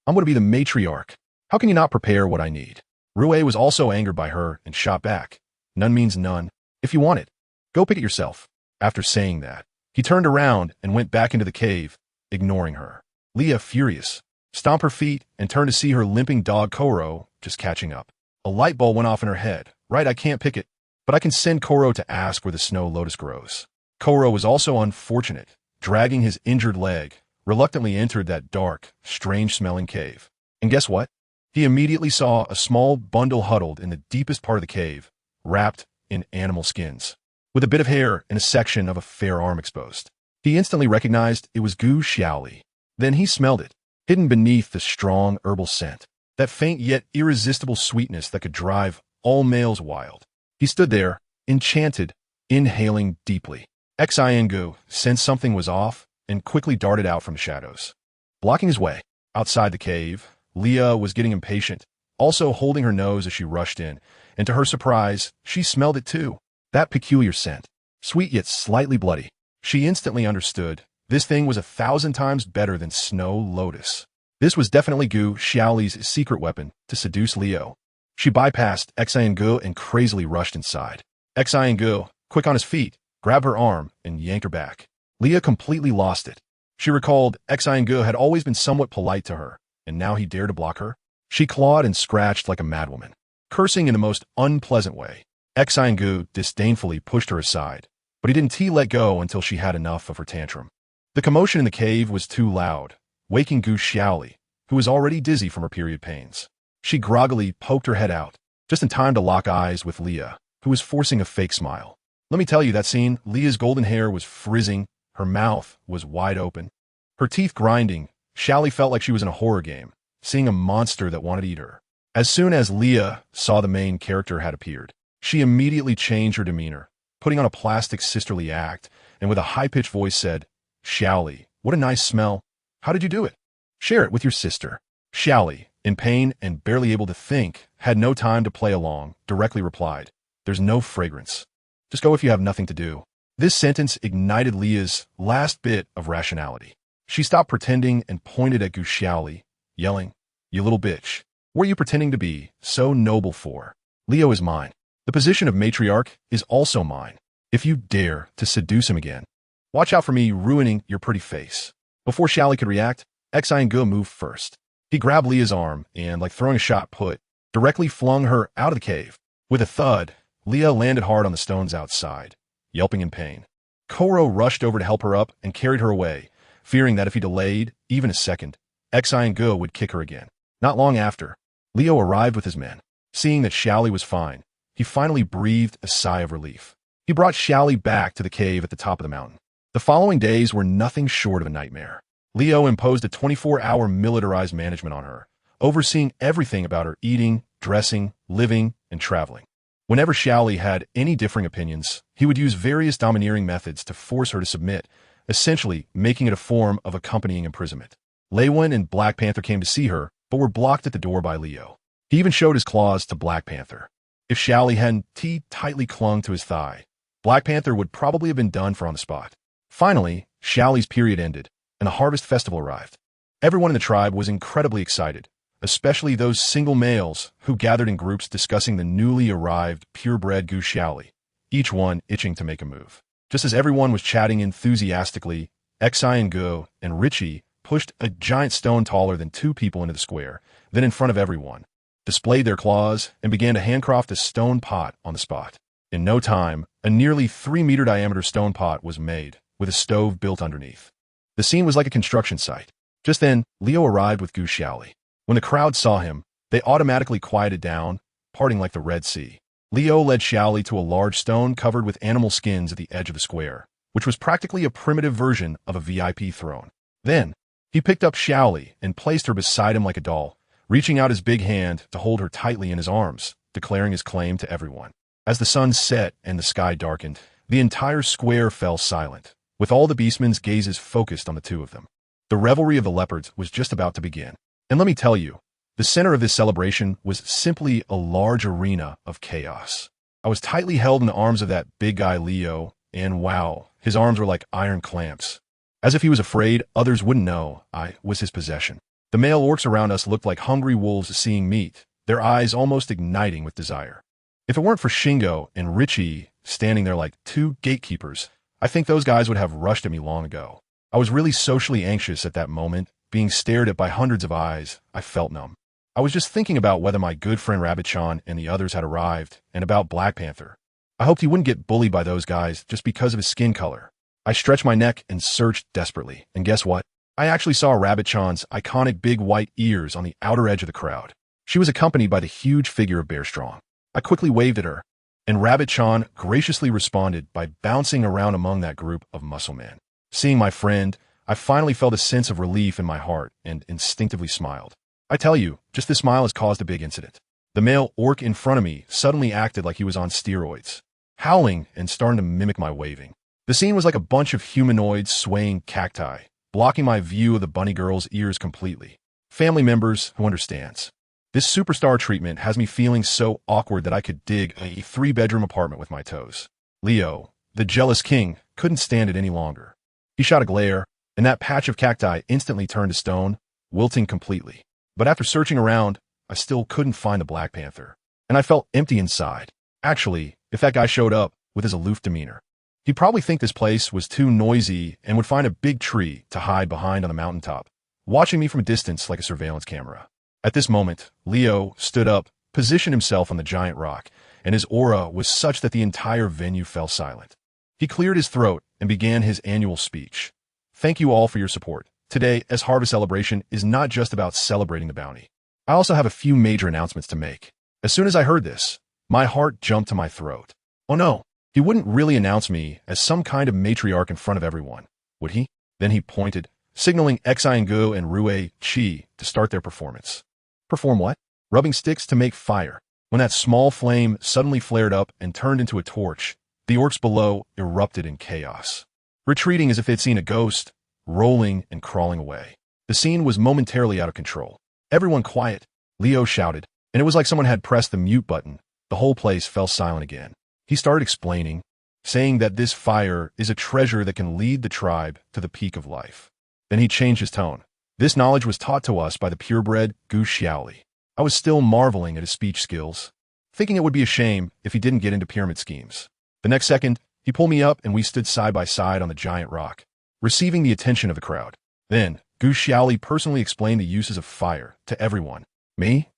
I'm going to be the matriarch. How can you not prepare what I need?" Rui was also angered by her and shot back. "None means none. If you want it, go pick it yourself." After saying that, he turned around and went back into the cave, ignoring her. Leah, furious, stomped her feet and turned to see her limping dog Koro just catching up. A light bulb went off in her head. Right, I can't pick it, but I can send Koro to ask where the Snow Lotus grows. Koro was also unfortunate, dragging his injured leg, reluctantly entered that dark, strange-smelling cave. And guess what? He immediately saw a small bundle huddled in the deepest part of the cave, wrapped in animal skins, with a bit of hair and a section of a fair arm exposed. He instantly recognized it was Gu Xiaoli. Then he smelled it, hidden beneath the strong herbal scent, that faint yet irresistible sweetness that could drive all males wild. He stood there, enchanted, inhaling deeply. Gu sensed something was off and quickly darted out from the shadows. Blocking his way, outside the cave, Leah was getting impatient, also holding her nose as she rushed in, and to her surprise, she smelled it too. That peculiar scent, sweet yet slightly bloody. She instantly understood. This thing was 1,000 times better than snow lotus. This was definitely Gu Xiaoli's secret weapon to seduce Leo. She bypassed Gu and crazily rushed inside. Gu, quick on his feet, grabbed her arm and yanked her back. Leah completely lost it. She recalled Gu had always been somewhat polite to her, and now he dared to block her. She clawed and scratched like a madwoman, cursing in the most unpleasant way. Gu disdainfully pushed her aside, but he didn't let go until she had enough of her tantrum. The commotion in the cave was too loud, waking Gu Xiaoli, who was already dizzy from her period pains. She groggily poked her head out, just in time to lock eyes with Leah, who was forcing a fake smile. Let me tell you, that scene, Leah's golden hair was frizzing, her mouth was wide open, her teeth grinding. Xiaoli felt like she was in a horror game, seeing a monster that wanted to eat her. As soon as Leah saw the main character had appeared, she immediately changed her demeanor, putting on a plastic sisterly act, and with a high-pitched voice said, "Xiaoli, what a nice smell. How did you do it? Share it with your sister." Xiaoli, in pain and barely able to think, had no time to play along, directly replied, "There's no fragrance. Just go if you have nothing to do." This sentence ignited Leah's last bit of rationality. She stopped pretending and pointed at Gu Xiaoli, yelling, "You little bitch. What are you pretending to be so noble for? Leo is mine. The position of matriarch is also mine. If you dare to seduce him again, watch out for me ruining your pretty face." Before Xiaoli could react, Gu moved first. He grabbed Leah's arm and, like throwing a shot put, directly flung her out of the cave. With a thud, Leah landed hard on the stones outside, yelping in pain. Koro rushed over to help her up and carried her away, fearing that if he delayed even a second, Gu would kick her again. Not long after, Leo arrived with his men. Seeing that Xiaoli was fine, he finally breathed a sigh of relief. He brought Xiaoli back to the cave at the top of the mountain. The following days were nothing short of a nightmare. Leo imposed a 24-hour militarized management on her, overseeing everything about her eating, dressing, living, and traveling. Whenever Xiaoli had any differing opinions, he would use various domineering methods to force her to submit, essentially making it a form of accompanying imprisonment. Leopards and Black Panther came to see her, but were blocked at the door by Leo. He even showed his claws to Black Panther. If Xiaoli hadn't tightly clung to his thigh, Black Panther would probably have been done for on the spot. Finally, Xiaoli's period ended, and the harvest festival arrived. Everyone in the tribe was incredibly excited, especially those single males who gathered in groups discussing the newly arrived purebred Gu Xiaoli, each one itching to make a move. Just as everyone was chatting enthusiastically, Gu and Richie pushed a giant stone taller than 2 people into the square, then in front of everyone, displayed their claws, and began to handcraft a stone pot on the spot. In no time, a nearly 3-meter diameter stone pot was made, with a stove built underneath. The scene was like a construction site. Just then, Leo arrived with Gu Xiaoli. When the crowd saw him, they automatically quieted down, parting like the Red Sea. Leo led Xiaoli to a large stone covered with animal skins at the edge of the square, which was practically a primitive version of a VIP throne. Then, he picked up Xiaoli and placed her beside him like a doll, reaching out his big hand to hold her tightly in his arms, declaring his claim to everyone. As the sun set and the sky darkened, the entire square fell silent, with all the beastmen's gazes focused on the 2 of them. The revelry of the Leopards was just about to begin. And let me tell you, the center of this celebration was simply a large arena of chaos. I was tightly held in the arms of that big guy Leo, and wow, his arms were like iron clamps. As if he was afraid others wouldn't know I was his possession. The male orcs around us looked like hungry wolves seeing meat, their eyes almost igniting with desire. If it weren't for Shingo and Richie standing there like 2 gatekeepers, I think those guys would have rushed at me long ago. I was really socially anxious at that moment, being stared at by hundreds of eyes. I felt numb. I was just thinking about whether my good friend Rabbit-chan and the others had arrived, and about Black Panther. I hoped he wouldn't get bullied by those guys just because of his skin color. I stretched my neck and searched desperately, and guess what? I actually saw Rabbit-chan's iconic big white ears on the outer edge of the crowd. She was accompanied by the huge figure of Bear Strong. I quickly waved at her, and Rabbit Chan graciously responded by bouncing around among that group of muscle men. Seeing my friend, I finally felt a sense of relief in my heart and instinctively smiled. I tell you, just this smile has caused a big incident. The male orc in front of me suddenly acted like he was on steroids, howling and starting to mimic my waving. The scene was like a bunch of humanoids swaying cacti, blocking my view of the bunny girl's ears completely. Family members who understands. This superstar treatment has me feeling so awkward that I could dig a 3-bedroom apartment with my toes. Leo, the jealous king, couldn't stand it any longer. He shot a glare, and that patch of cacti instantly turned to stone, wilting completely. But after searching around, I still couldn't find the Black Panther, and I felt empty inside. Actually, if that guy showed up with his aloof demeanor, he'd probably think this place was too noisy and would find a big tree to hide behind on the mountaintop, watching me from a distance like a surveillance camera. At this moment, Leo stood up, positioned himself on the giant rock, and his aura was such that the entire venue fell silent. He cleared his throat and began his annual speech. Thank you all for your support. Today, as Harvest Celebration is not just about celebrating the bounty. I also have a few major announcements to make. As soon as I heard this, my heart jumped to my throat. Oh no, he wouldn't really announce me as some kind of matriarch in front of everyone, would he? Then he pointed, signaling Gu and Rue Chi to start their performance. Perform what? Rubbing sticks to make fire. When that small flame suddenly flared up and turned into a torch, the orcs below erupted in chaos, retreating as if they'd seen a ghost, rolling and crawling away. The scene was momentarily out of control. Everyone quiet, Leo shouted, and it was like someone had pressed the mute button. The whole place fell silent again. He started explaining, saying that this fire is a treasure that can lead the tribe to the peak of life. Then he changed his tone. This knowledge was taught to us by the purebred Gu Xiaoli. I was still marveling at his speech skills, thinking it would be a shame if he didn't get into pyramid schemes. The next second, he pulled me up and we stood side by side on the giant rock, receiving the attention of the crowd. Then, Gu Xiaoli personally explained the uses of fire to everyone. Me?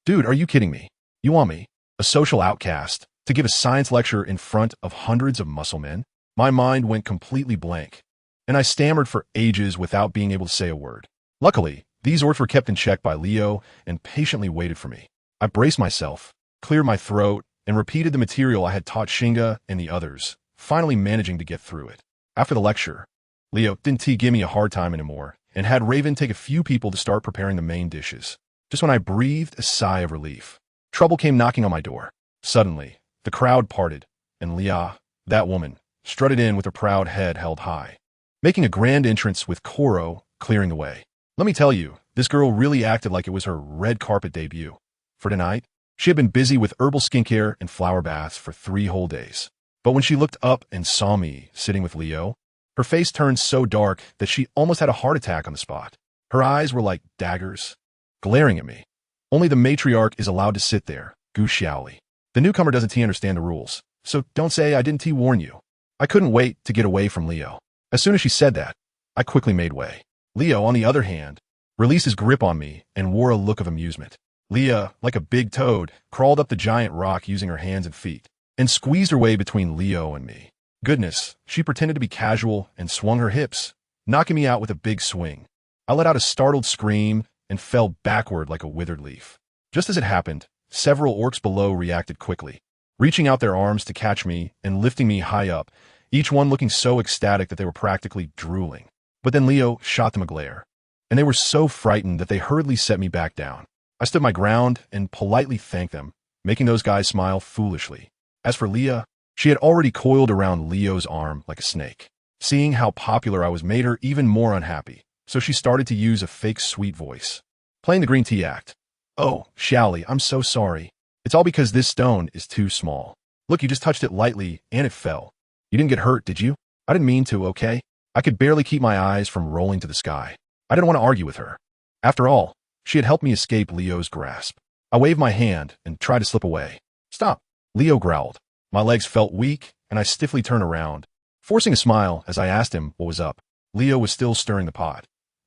Dude, are you kidding me? You want me, a social outcast, to give a science lecture in front of hundreds of muscle men? My mind went completely blank, and I stammered for ages without being able to say a word. Luckily, these orcs were kept in check by Leo and patiently waited for me. I braced myself, cleared my throat, and repeated the material I had taught Shinga and the others, finally managing to get through it. After the lecture, Leo didn't give me a hard time anymore and had Raven take a few people to start preparing the main dishes. Just when I breathed a sigh of relief, trouble came knocking on my door. Suddenly, the crowd parted, and Leah, that woman, strutted in with her proud head held high, making a grand entrance with Koro clearing the way. Let me tell you, this girl really acted like it was her red carpet debut. For tonight, she had been busy with herbal skincare and flower baths for 3 whole days. But when she looked up and saw me sitting with Leo, her face turned so dark that she almost had a heart attack on the spot. Her eyes were like daggers, glaring at me. Only the matriarch is allowed to sit there, Gu Xiaoli. The newcomer doesn't understand the rules, so don't say I didn't warn you. I couldn't wait to get away from Leo. As soon as she said that, I quickly made way. Leo, on the other hand, released his grip on me and wore a look of amusement. Leah, like a big toad, crawled up the giant rock using her hands and feet, and squeezed her way between Leo and me. Goodness, she pretended to be casual and swung her hips, knocking me out with a big swing. I let out a startled scream and fell backward like a withered leaf. Just as it happened, several orcs below reacted quickly, reaching out their arms to catch me and lifting me high up, each one looking so ecstatic that they were practically drooling. But then Leo shot them a glare, and they were so frightened that they hurriedly set me back down. I stood my ground and politely thanked them, making those guys smile foolishly. As for Leah, she had already coiled around Leo's arm like a snake. Seeing how popular I was made her even more unhappy, so she started to use a fake sweet voice, playing the green tea act. Oh, Xiaoli, I'm so sorry. It's all because this stone is too small. Look, you just touched it lightly and it fell. You didn't get hurt, did you? I didn't mean to, okay? I could barely keep my eyes from rolling to the sky. I didn't want to argue with her. After all, she had helped me escape Leo's grasp. I waved my hand and tried to slip away. Stop, Leo growled. My legs felt weak, and I stiffly turned around, forcing a smile as I asked him what was up. Leo was still stirring the pot.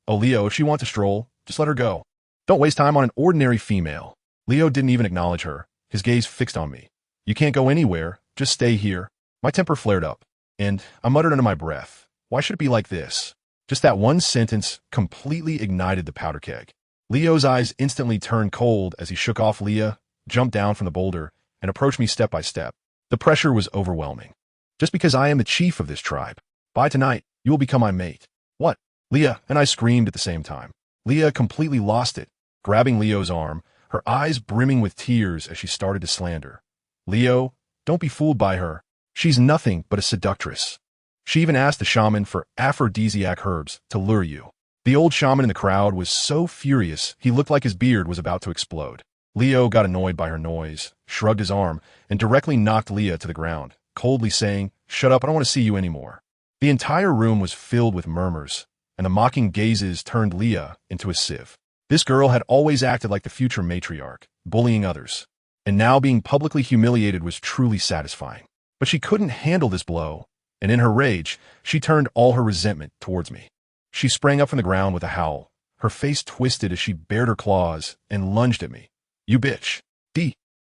Oh, Leo, if she wants to stroll, just let her go. Don't waste time on an ordinary female. Leo didn't even acknowledge her, his gaze fixed on me. You can't go anywhere, just stay here. My temper flared up, and I muttered under my breath, why should it be like this? Just that one sentence completely ignited the powder keg. Leo's eyes instantly turned cold as he shook off Leah, jumped down from the boulder, and approached me step by step. The pressure was overwhelming. Just because I am the chief of this tribe. By tonight, you will become my mate. What? Leah and I screamed at the same time. Leah completely lost it, grabbing Leo's arm, her eyes brimming with tears as she started to slander. Leo, don't be fooled by her. She's nothing but a seductress. She even asked the shaman for aphrodisiac herbs to lure you. The old shaman in the crowd was so furious he looked like his beard was about to explode. Leo got annoyed by her noise, shrugged his arm, and directly knocked Leah to the ground, coldly saying, "Shut up, I don't want to see you anymore." The entire room was filled with murmurs, and the mocking gazes turned Leah into a sieve. This girl had always acted like the future matriarch, bullying others, and now being publicly humiliated was truly satisfying. But she couldn't handle this blow, and in her rage, she turned all her resentment towards me. She sprang up from the ground with a howl, her face twisted as she bared her claws and lunged at me. "You bitch."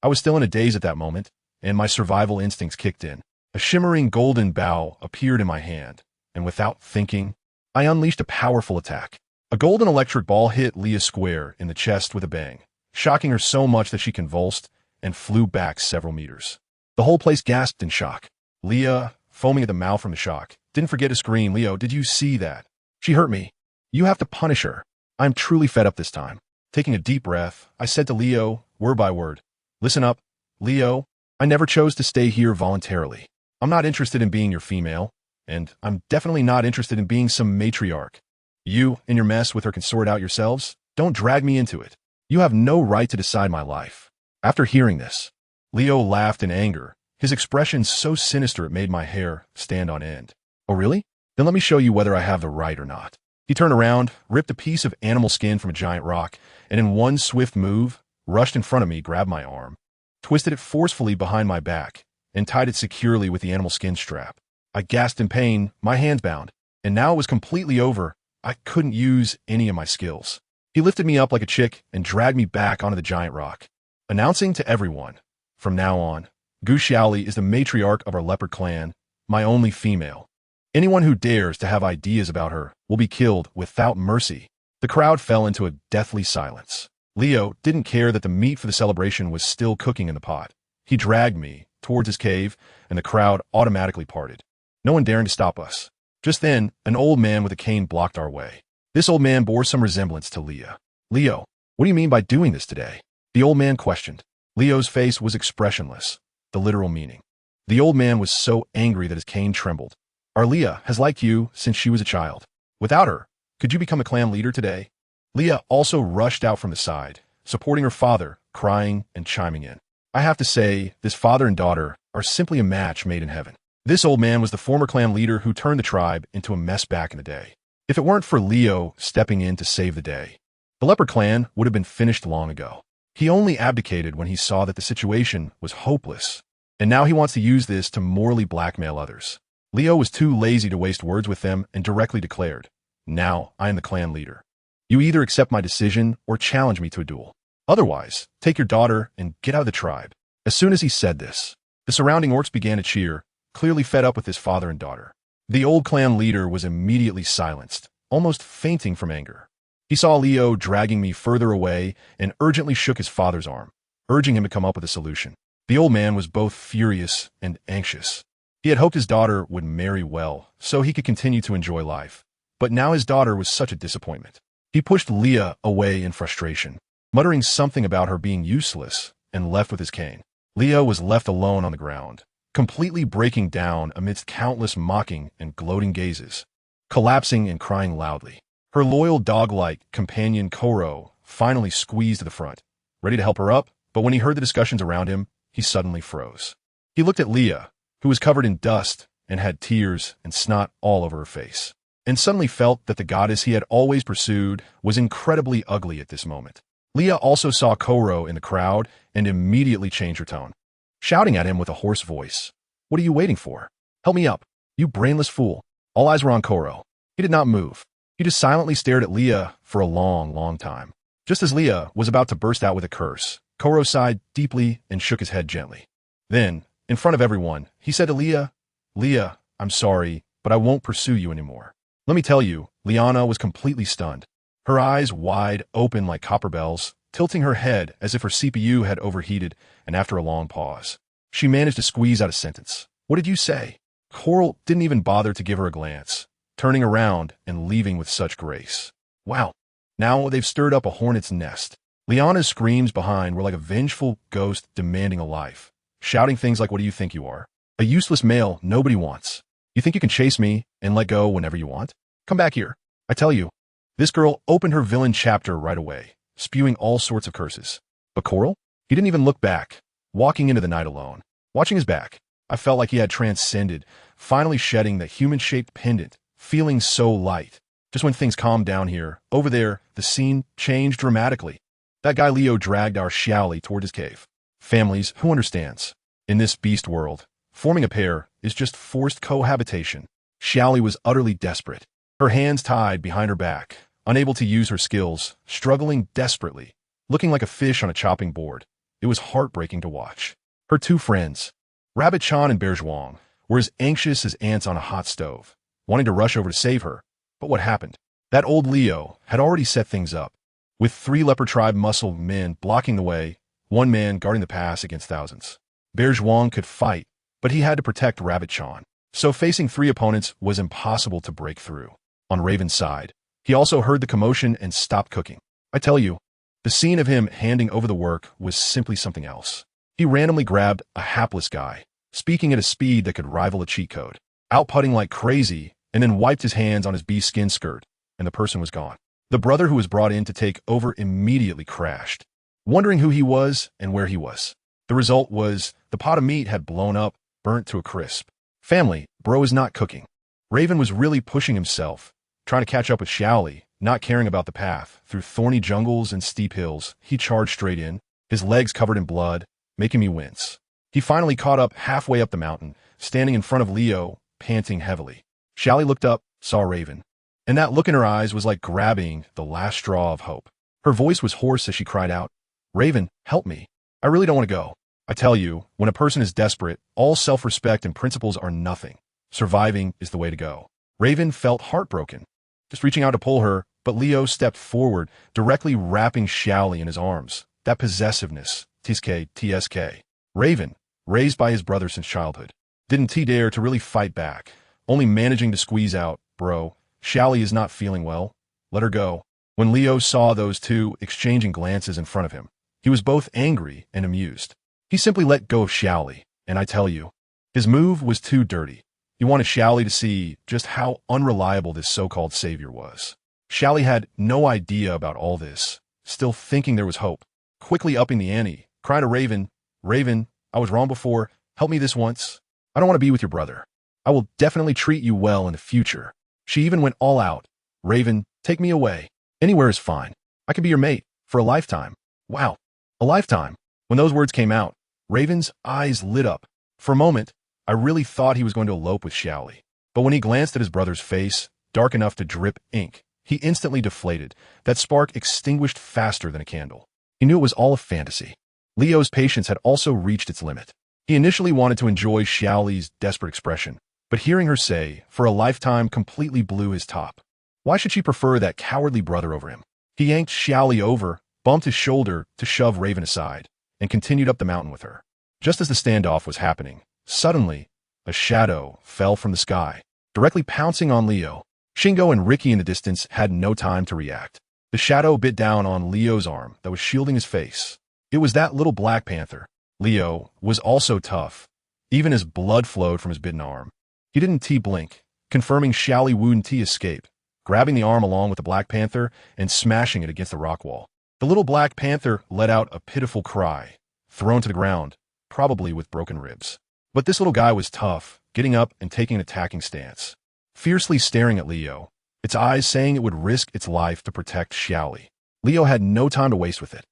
I was still in a daze at that moment, and my survival instincts kicked in. A shimmering golden bow appeared in my hand, and without thinking, I unleashed a powerful attack. A golden electric ball hit Leah square in the chest with a bang, shocking her so much that she convulsed and flew back several meters. The whole place gasped in shock. Leah, foaming at the mouth from the shock, didn't forget to scream, "Leo, did you see that? She hurt me. You have to punish her." I'm truly fed up this time. Taking a deep breath, I said to Leo, word by word, "Listen up, Leo. I never chose to stay here voluntarily. I'm not interested in being your female, and I'm definitely not interested in being some matriarch. You and your mess with her can sort out yourselves. Don't drag me into it. You have no right to decide my life." After hearing this, Leo laughed in anger, his expression so sinister it made my hair stand on end. "Oh really? Then let me show you whether I have the right or not." He turned around, ripped a piece of animal skin from a giant rock, and in one swift move, rushed in front of me, grabbed my arm, twisted it forcefully behind my back, and tied it securely with the animal skin strap. I gasped in pain, my hands bound, and now it was completely over. I couldn't use any of my skills. He lifted me up like a chick and dragged me back onto the giant rock, announcing to everyone, "From now on, Gu Xiaoli is the matriarch of our leopard clan, my only female. Anyone who dares to have ideas about her will be killed without mercy." The crowd fell into a deathly silence. Leo didn't care that the meat for the celebration was still cooking in the pot. He dragged me towards his cave, and the crowd automatically parted, no one daring to stop us. Just then, an old man with a cane blocked our way. This old man bore some resemblance to Leah. "Leo, what do you mean by doing this today?" the old man questioned. Leo's face was expressionless, the literal meaning. The old man was so angry that his cane trembled. "Our Leah has liked you since she was a child. Without her, could you become a clan leader today?" Leah also rushed out from the side, supporting her father, crying and chiming in. I have to say, this father and daughter are simply a match made in heaven. This old man was the former clan leader who turned the tribe into a mess back in the day. If it weren't for Leo stepping in to save the day, the leopard clan would have been finished long ago. He only abdicated when he saw that the situation was hopeless, and now he wants to use this to morally blackmail others. Leo was too lazy to waste words with them and directly declared, "Now I am the clan leader. You either accept my decision or challenge me to a duel. Otherwise, take your daughter and get out of the tribe." As soon as he said this, the surrounding orcs began to cheer, clearly fed up with his father and daughter. The old clan leader was immediately silenced, almost fainting from anger. He saw Leo dragging me further away and urgently shook his father's arm, urging him to come up with a solution. The old man was both furious and anxious. He had hoped his daughter would marry well, so he could continue to enjoy life. But now his daughter was such a disappointment. He pushed Leah away in frustration, muttering something about her being useless, and left with his cane. Leah was left alone on the ground, completely breaking down amidst countless mocking and gloating gazes, collapsing and crying loudly. Her loyal dog-like companion Koro finally squeezed to the front, ready to help her up, but when he heard the discussions around him, he suddenly froze. He looked at Leah, who was covered in dust and had tears and snot all over her face, and suddenly felt that the goddess he had always pursued was incredibly ugly at this moment. Leah also saw Koro in the crowd and immediately changed her tone, shouting at him with a hoarse voice, "What are you waiting for? Help me up, you brainless fool." All eyes were on Koro. He did not move. He just silently stared at Leah for a long, long time. Just as Leah was about to burst out with a curse, Koro sighed deeply and shook his head gently. Then, in front of everyone, he said to Leah, "Leah, I'm sorry, but I won't pursue you anymore." Let me tell you, Liana was completely stunned. her eyes wide open like copper bells, tilting her head as if her CPU had overheated, and after a long pause, she managed to squeeze out a sentence. "What did you say?" Coral didn't even bother to give her a glance, turning around and leaving with such grace. Wow, now they've stirred up a hornet's nest. Liana's screams behind were like a vengeful ghost demanding a life, shouting things like, "What do you think you are? A useless male nobody wants. You think you can chase me and let go whenever you want? Come back here. I tell you." This girl opened her villain chapter right away, spewing all sorts of curses. But Coral? He didn't even look back, walking into the night alone. Watching his back, I felt like he had transcended, finally shedding the human-shaped pendant, feeling so light. Just when things calmed down here, over there, the scene changed dramatically. That guy Leo dragged our Xiaoli toward his cave. Families, who understands? In this beast world, forming a pair is just forced cohabitation. Xiaoli was utterly desperate, her hands tied behind her back, unable to use her skills, struggling desperately, looking like a fish on a chopping board. It was heartbreaking to watch. Her two friends, Rabbit Chan and Bear Zhuang, were as anxious as ants on a hot stove, wanting to rush over to save her. But what happened? That old Leo had already set things up, with 3 leopard tribe muscle men blocking the way, 1 man guarding the pass against thousands. Bear Zhuang could fight, but he had to protect Rabbit Chan, so facing 3 opponents was impossible to break through. On Raven's side, he also heard the commotion and stopped cooking. I tell you, the scene of him handing over the work was simply something else. He randomly grabbed a hapless guy, speaking at a speed that could rival a cheat code, outputting like crazy, and then wiped his hands on his bee skin skirt, and the person was gone. The brother who was brought in to take over immediately crashed, wondering who he was and where he was. The result was the pot of meat had blown up, burnt to a crisp. Family, bro is not cooking. Raven was really pushing himself, trying to catch up with Xiaoli, not caring about the path. Through thorny jungles and steep hills, he charged straight in, his legs covered in blood, making me wince. He finally caught up halfway up the mountain, standing in front of Leo, panting heavily. Xiaoli looked up, saw Raven, and that look in her eyes was like grabbing the last straw of hope. Her voice was hoarse as she cried out, "Raven, help me. I really don't want to go. I tell you, when a person is desperate, all self-respect and principles are nothing. Surviving is the way to go." Raven felt heartbroken, just reaching out to pull her, but Leo stepped forward, directly wrapping Xiaoli in his arms. That possessiveness, TSK. Raven, raised by his brother since childhood, didn't dare to really fight back, only managing to squeeze out, "Bro, Xiaoli is not feeling well. Let her go." When Leo saw those two exchanging glances in front of him, he was both angry and amused. He simply let go of Xiaoli, and I tell you, his move was too dirty. He wanted Xiaoli to see just how unreliable this so-called savior was. Xiaoli had no idea about all this, still thinking there was hope. Quickly upping the ante, cried to Raven, "Raven, I was wrong before. Help me this once. I don't want to be with your brother. I will definitely treat you well in the future." She even went all out. "Raven, take me away. Anywhere is fine. I could be your mate for a lifetime." Wow, a lifetime. When those words came out, Raven's eyes lit up. For a moment, I really thought he was going to elope with Xiaoli. But when he glanced at his brother's face, dark enough to drip ink, he instantly deflated. That spark extinguished faster than a candle. He knew it was all a fantasy. Leo's patience had also reached its limit. He initially wanted to enjoy Xiaoli's desperate expression, but hearing her say, "for a lifetime," completely blew his top. Why should she prefer that cowardly brother over him? He yanked Xiaoli over, bumped his shoulder to shove Raven aside, and continued up the mountain with her. Just as the standoff was happening, suddenly, a shadow fell from the sky, directly pouncing on Leo. Shingo and Ricky in the distance had no time to react. The shadow bit down on Leo's arm that was shielding his face. It was that little Black Panther. Leo was also tough, even as blood flowed from his bitten arm. He didn't blink, confirming Xiaoli wouldn't escape, grabbing the arm along with the Black Panther and smashing it against the rock wall. The little Black Panther let out a pitiful cry, thrown to the ground, probably with broken ribs. But this little guy was tough, getting up and taking an attacking stance, fiercely staring at Leo, its eyes saying it would risk its life to protect Xiaoli. Leo had no time to waste with it,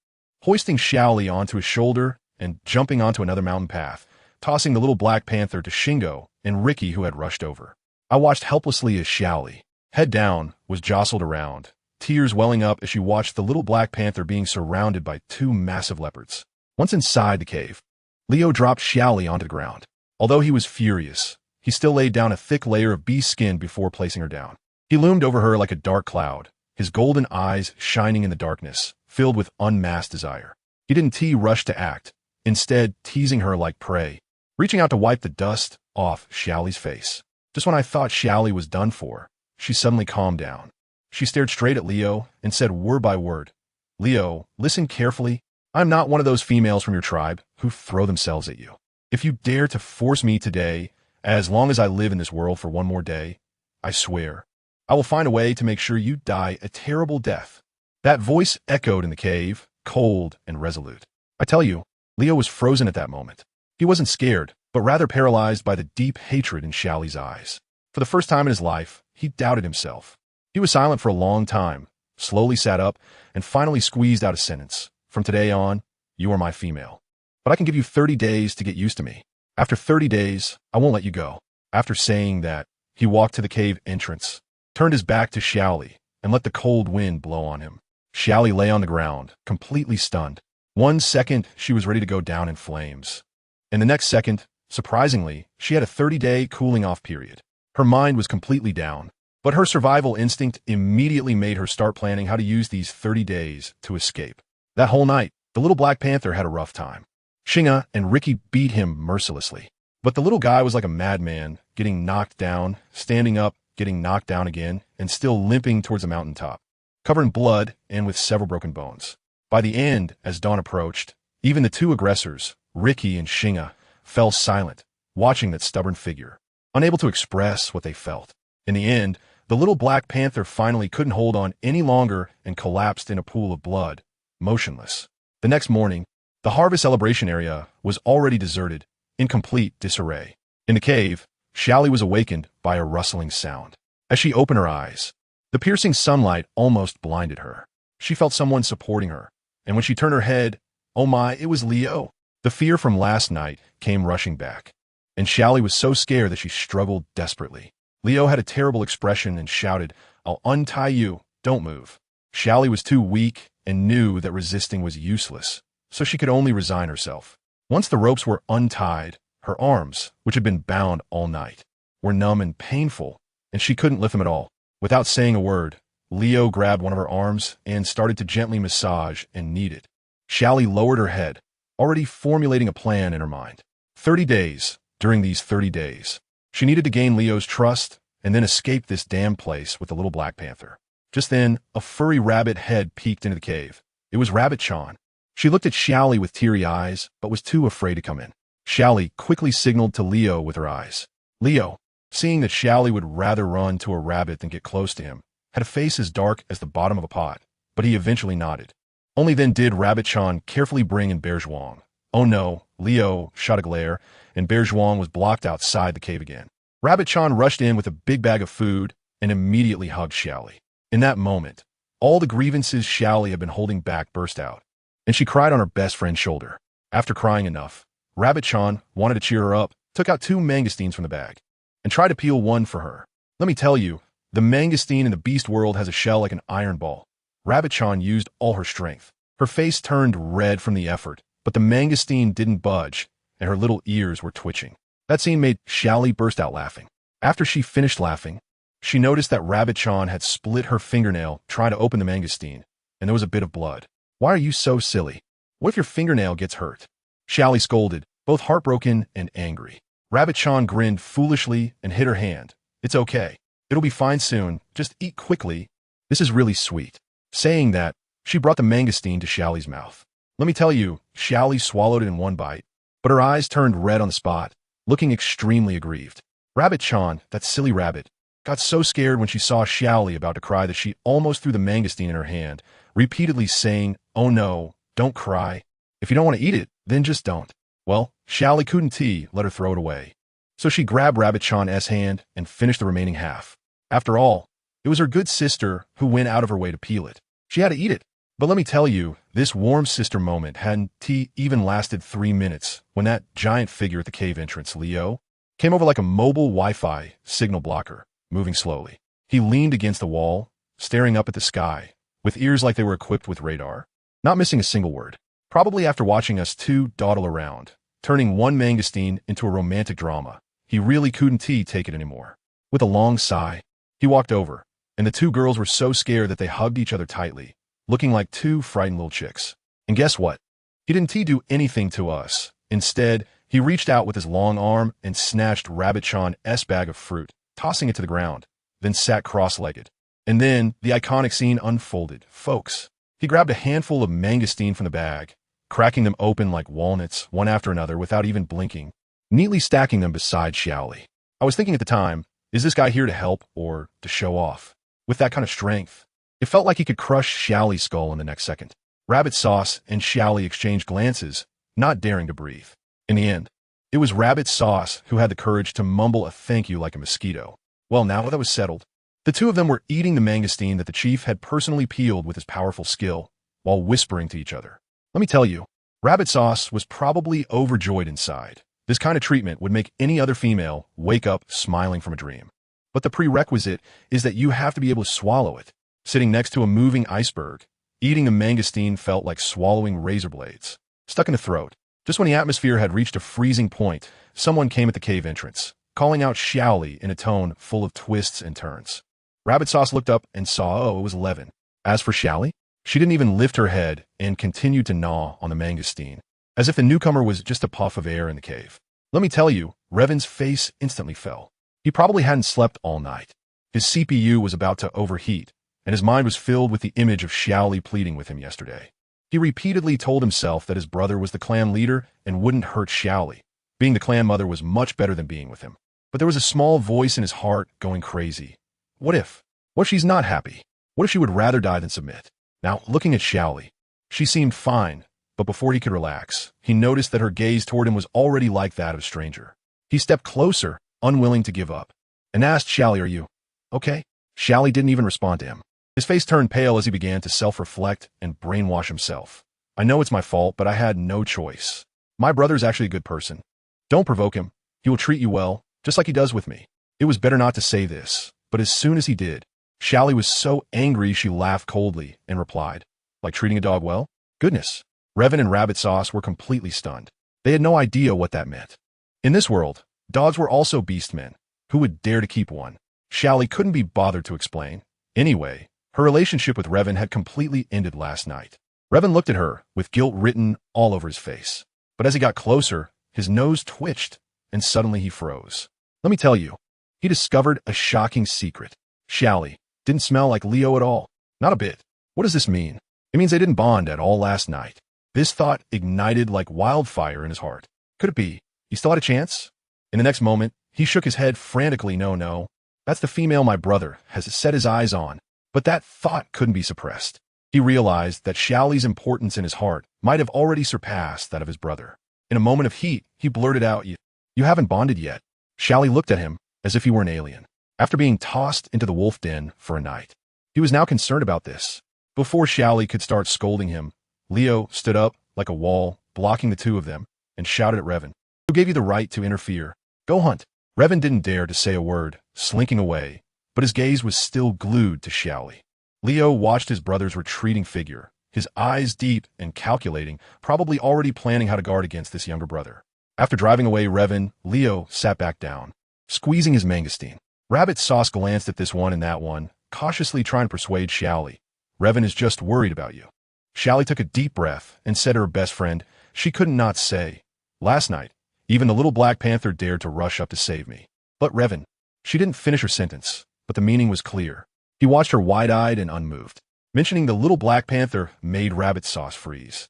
hoisting Xiaoli onto his shoulder and jumping onto another mountain path, tossing the little Black Panther to Shingo and Ricky, who had rushed over. I watched helplessly as Xiaoli, head down, was jostled around, tears welling up as she watched the little Black Panther being surrounded by 2 massive leopards. Once inside the cave, Leo dropped Xiaoli onto the ground. Although he was furious, he still laid down a thick layer of bee skin before placing her down. He loomed over her like a dark cloud, his golden eyes shining in the darkness, filled with unmasked desire. He didn't rush to act, instead teasing her like prey, reaching out to wipe the dust off Xiaoli's face. Just when I thought Xiaoli was done for, she suddenly calmed down. She stared straight at Leo and said word by word, "Leo, listen carefully. I'm not one of those females from your tribe who throw themselves at you. If you dare to force me today, as long as I live in this world for one more day, I swear, I will find a way to make sure you die a terrible death." That voice echoed in the cave, cold and resolute. I tell you, Leo was frozen at that moment. He wasn't scared, but rather paralyzed by the deep hatred in Xiaoli's eyes. For the first time in his life, he doubted himself. He was silent for a long time, slowly sat up, and finally squeezed out a sentence. "From today on, you are my female. But I can give you 30 days to get used to me. After 30 days, I won't let you go." After saying that, he walked to the cave entrance, turned his back to Xiaoli, and let the cold wind blow on him. Xiaoli lay on the ground, completely stunned. One second, she was ready to go down in flames. In the next second, surprisingly, she had a 30-day cooling-off period. Her mind was completely down, but her survival instinct immediately made her start planning how to use these 30 days to escape. That whole night, the little Black Panther had a rough time. Xinga and Ricky beat him mercilessly. But the little guy was like a madman, getting knocked down, standing up, getting knocked down again, and still limping towards the mountaintop, covered in blood and with several broken bones. By the end, as dawn approached, even the two aggressors, Ricky and Xinga, fell silent, watching that stubborn figure, unable to express what they felt. In the end, the little Black Panther finally couldn't hold on any longer and collapsed in a pool of blood, motionless. The next morning, the harvest celebration area was already deserted, in complete disarray. In the cave, Xiaoli was awakened by a rustling sound. As she opened her eyes, the piercing sunlight almost blinded her. She felt someone supporting her, and when she turned her head, oh my, it was Leo. The fear from last night came rushing back, and Xiaoli was so scared that she struggled desperately. Leo had a terrible expression and shouted, "I'll untie you, don't move." Xiaoli was too weak and knew that resisting was useless, so she could only resign herself. Once the ropes were untied, her arms, which had been bound all night, were numb and painful, and she couldn't lift them at all. Without saying a word, Leo grabbed one of her arms and started to gently massage and knead it. Xiaoli lowered her head, already formulating a plan in her mind. 30 days. During these 30 days, she needed to gain Leo's trust and then escape this damn place with the little Black Panther. Just then, a furry rabbit head peeked into the cave. It was Rabbit-chan. She looked at Xiaoli with teary eyes, but was too afraid to come in. Xiaoli quickly signaled to Leo with her eyes. Leo, seeing that Xiaoli would rather run to a rabbit than get close to him, had a face as dark as the bottom of a pot, but he eventually nodded. Only then did Rabbit-chan carefully bring in Bear Zhuang. Oh no, Leo shot a glare, and Bear Zhuang was blocked outside the cave again. Rabbit-chan rushed in with a big bag of food and immediately hugged Xiaoli. In that moment, all the grievances Xiaoli had been holding back burst out, and she cried on her best friend's shoulder. After crying enough, Rabbit-chan wanted to cheer her up, took out 2 mangosteens from the bag, and tried to peel one for her. Let me tell you, the mangosteen in the beast world has a shell like an iron ball. Rabbit-chan used all her strength. Her face turned red from the effort, but the mangosteen didn't budge, and her little ears were twitching. That scene made Xiaoli burst out laughing. After she finished laughing, she noticed that Rabbit-chan had split her fingernail trying to open the mangosteen, and there was a bit of blood. "Why are you so silly? What if your fingernail gets hurt?" Xiaoli scolded, both heartbroken and angry. Rabbit-chan grinned foolishly and hid her hand. "It's okay. It'll be fine soon. Just eat quickly. This is really sweet." Saying that, she brought the mangosteen to Xiaoli's mouth. Let me tell you, Xiaoli swallowed it in one bite, but her eyes turned red on the spot, looking extremely aggrieved. Rabbit-chan, that silly rabbit, got so scared when she saw Xiaoli about to cry that she almost threw the mangosteen in her hand, repeatedly saying, "Oh no, don't cry. If you don't want to eat it, then just don't." Well, Xiaoli couldn't let her throw it away. So she grabbed Rabbit-chan's hand and finished the remaining half. After all, it was her good sister who went out of her way to peel it. She had to eat it. But let me tell you, this warm sister moment hadn't even lasted 3 minutes when that giant figure at the cave entrance, Leo, came over like a mobile Wi-Fi signal blocker, moving slowly. He leaned against the wall, staring up at the sky, with ears like they were equipped with radar, not missing a single word. Probably after watching us two dawdle around, turning one mangosteen into a romantic drama, he really couldn't take it anymore. With a long sigh, he walked over and the two girls were so scared that they hugged each other tightly, looking like two frightened little chicks. And guess what? He didn't do anything to us. Instead, he reached out with his long arm and snatched Rabbit Sean's bag of fruit, tossing it to the ground, then sat cross-legged. And then the iconic scene unfolded, folks. He grabbed a handful of mangosteen from the bag, cracking them open like walnuts, one after another without even blinking, neatly stacking them beside Xiaoli. I was thinking at the time, is this guy here to help or to show off? With that kind of strength, it felt like he could crush Xiaoli's skull in the next second. Rabbit Sauce and Xiaoli exchanged glances, not daring to breathe. In the end, it was Rabbit Sauce who had the courage to mumble a thank you like a mosquito. Well, now that was settled, the two of them were eating the mangosteen that the chief had personally peeled with his powerful skill, while whispering to each other. Let me tell you, Rabbit Sauce was probably overjoyed inside. This kind of treatment would make any other female wake up smiling from a dream. But the prerequisite is that you have to be able to swallow it. Sitting next to a moving iceberg, eating the mangosteen felt like swallowing razor blades, stuck in the throat. Just when the atmosphere had reached a freezing point, someone came at the cave entrance, calling out Xiaoli in a tone full of twists and turns. Rabbit Sauce looked up and saw, it was Levin. As for Xiaoli, she didn't even lift her head and continued to gnaw on the mangosteen, as if the newcomer was just a puff of air in the cave. Let me tell you, Revan's face instantly fell. He probably hadn't slept all night. His CPU was about to overheat, and his mind was filled with the image of Xiaoli pleading with him yesterday. He repeatedly told himself that his brother was the clan leader and wouldn't hurt Xiaoli. Being the clan mother was much better than being with him. But there was a small voice in his heart going crazy. What if? What if she's not happy? What if she would rather die than submit? Now, looking at Xiaoli, she seemed fine, but before he could relax, he noticed that her gaze toward him was already like that of a stranger. He stepped closer, unwilling to give up, and asked Xiaoli, "Are you okay?" Xiaoli didn't even respond to him. His face turned pale as he began to self-reflect and brainwash himself. "I know it's my fault, but I had no choice. My brother's actually a good person. Don't provoke him. He will treat you well, just like he does with me." It was better not to say this, but as soon as he did, Xiaoli was so angry she laughed coldly and replied, "Like treating a dog well?" Goodness. Revan and Rabbit Sauce were completely stunned. They had no idea what that meant. In this world, dogs were also beastmen. Who would dare to keep one? Xiaoli couldn't be bothered to explain. Anyway, her relationship with Revan had completely ended last night. Revan looked at her, with guilt written all over his face. But as he got closer, his nose twitched, and suddenly he froze. Let me tell you, he discovered a shocking secret. Xiaoli didn't smell like Leo at all. Not a bit. What does this mean? It means they didn't bond at all last night. This thought ignited like wildfire in his heart. Could it be? He still had a chance? In the next moment, he shook his head frantically. No. That's the female my brother has set his eyes on. But that thought couldn't be suppressed. He realized that Xiaoli's importance in his heart might have already surpassed that of his brother. In a moment of heat, he blurted out, You haven't bonded yet." Xiaoli looked at him as if he were an alien. After being tossed into the wolf den for a night, he was now concerned about this. Before Xiaoli could start scolding him, Leo stood up like a wall, blocking the two of them, and shouted at Revan, "Who gave you the right to interfere? Go hunt." Revan didn't dare to say a word, slinking away, but his gaze was still glued to Xiaoli. Leo watched his brother's retreating figure, his eyes deep and calculating, probably already planning how to guard against this younger brother. After driving away Revan, Leo sat back down, squeezing his mangosteen. Rabbit Sauce glanced at this one and that one, cautiously trying to persuade Xiaoli. "Revan is just worried about you." Xiaoli took a deep breath and said to her best friend, she couldn't not say, "Last night, even the little Black Panther dared to rush up to save me. But Revan..." She didn't finish her sentence, but the meaning was clear. He watched her wide-eyed and unmoved. Mentioning the little Black Panther made Rabbit Sauce freeze.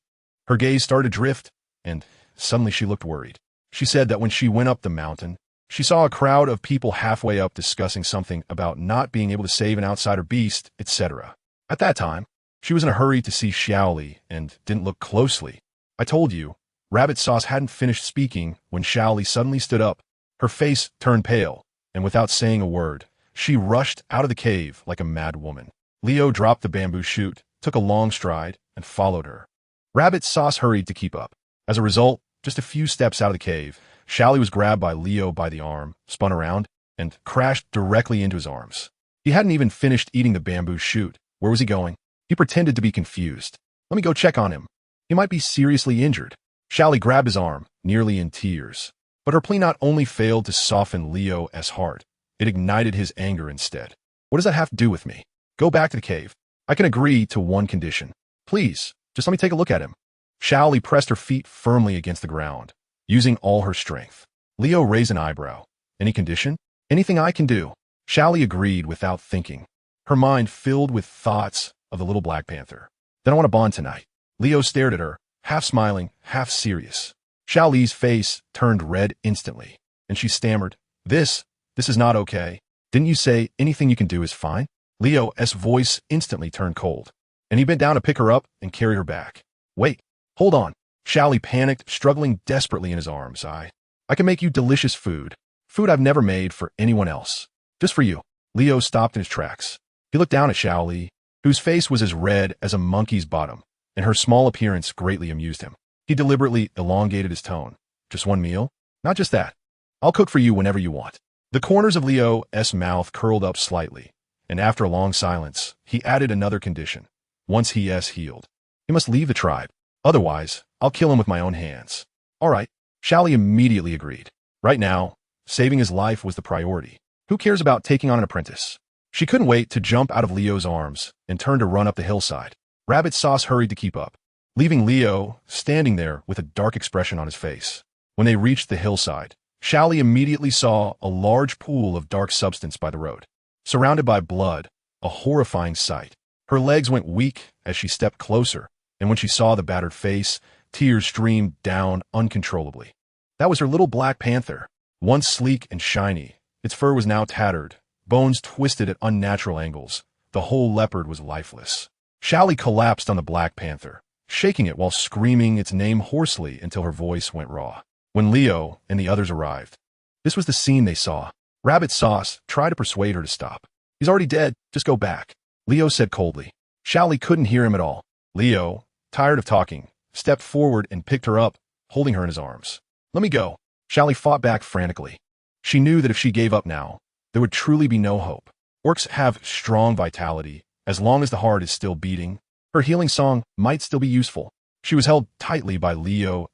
Her gaze started to drift, and suddenly she looked worried. She said that when she went up the mountain, she saw a crowd of people halfway up discussing something about not being able to save an outsider beast, etc. At that time, she was in a hurry to see Xiaoli and didn't look closely. "I told you." Rabbit Sauce hadn't finished speaking when Xiaoli suddenly stood up. Her face turned pale, and without saying a word, she rushed out of the cave like a mad woman. Leo dropped the bamboo shoot, took a long stride, and followed her. Rabbit Sauce hurried to keep up. As a result, just a few steps out of the cave, Xiaoli was grabbed by Leo by the arm, spun around, and crashed directly into his arms. He hadn't even finished eating the bamboo shoot. Where was he going? He pretended to be confused. "Let me go check on him. He might be seriously injured." Xiaoli grabbed his arm, nearly in tears. But her plea not only failed to soften Leo's heart, it ignited his anger instead. What does that have to do with me? Go back to the cave. I can agree to one condition. Please, just let me take a look at him. Xiaoli pressed her feet firmly against the ground, using all her strength. Leo raised an eyebrow. Any condition? Anything I can do. Xiaoli agreed without thinking, her mind filled with thoughts of the little Black Panther. Then I want to bond tonight. Leo stared at her, half smiling, half serious. Xiaoli's face turned red instantly, and she stammered, This is not okay. Didn't you say anything you can do is fine? Leo's voice instantly turned cold, and he bent down to pick her up and carry her back. Wait, hold on. Xiaoli panicked, struggling desperately in his arms. I can make you delicious food. Food I've never made for anyone else. Just for you. Leo stopped in his tracks. He looked down at Xiaoli, whose face was as red as a monkey's bottom, and her small appearance greatly amused him. He deliberately elongated his tone. Just one meal? Not just that. I'll cook for you whenever you want. The corners of Leo's mouth curled up slightly, and after a long silence, he added another condition. Once he's healed, he must leave the tribe. Otherwise, I'll kill him with my own hands. All right. Xiaoli immediately agreed. Right now, saving his life was the priority. Who cares about taking on an apprentice? She couldn't wait to jump out of Leo's arms and turn to run up the hillside. Rabbit Sauce hurried to keep up, leaving Leo standing there with a dark expression on his face. When they reached the hillside, Xiaoli immediately saw a large pool of dark substance by the road, surrounded by blood, a horrifying sight. Her legs went weak as she stepped closer, and when she saw the battered face, tears streamed down uncontrollably. That was her little Black Panther. Once sleek and shiny, its fur was now tattered, bones twisted at unnatural angles. The whole leopard was lifeless. Xiaoli collapsed on the Black Panther, shaking it while screaming its name hoarsely until her voice went raw. When Leo and the others arrived, this was the scene they saw. Rabbit Sauce tried to persuade her to stop. He's already dead, just go back. Leo said coldly. Xiaoli couldn't hear him at all. Leo, tired of talking, stepped forward and picked her up, holding her in his arms. Let me go. Xiaoli fought back frantically. She knew that if she gave up now, there would truly be no hope. Orcs have strong vitality. As long as the heart is still beating, her healing song might still be useful. She was held tightly by Leo's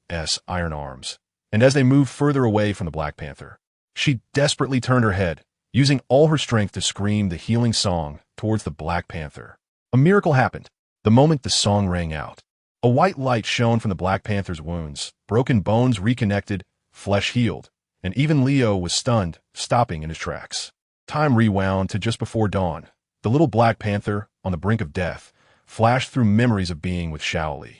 iron arms, and as they moved further away from the Black Panther, she desperately turned her head, using all her strength to scream the healing song towards the Black Panther. A miracle happened. The moment the song rang out, a white light shone from the Black Panther's wounds, broken bones reconnected, flesh healed, and even Leo was stunned, stopping in his tracks. Time rewound to just before dawn. The little Black Panther, on the brink of death, flashed through memories of being with Xiaoli.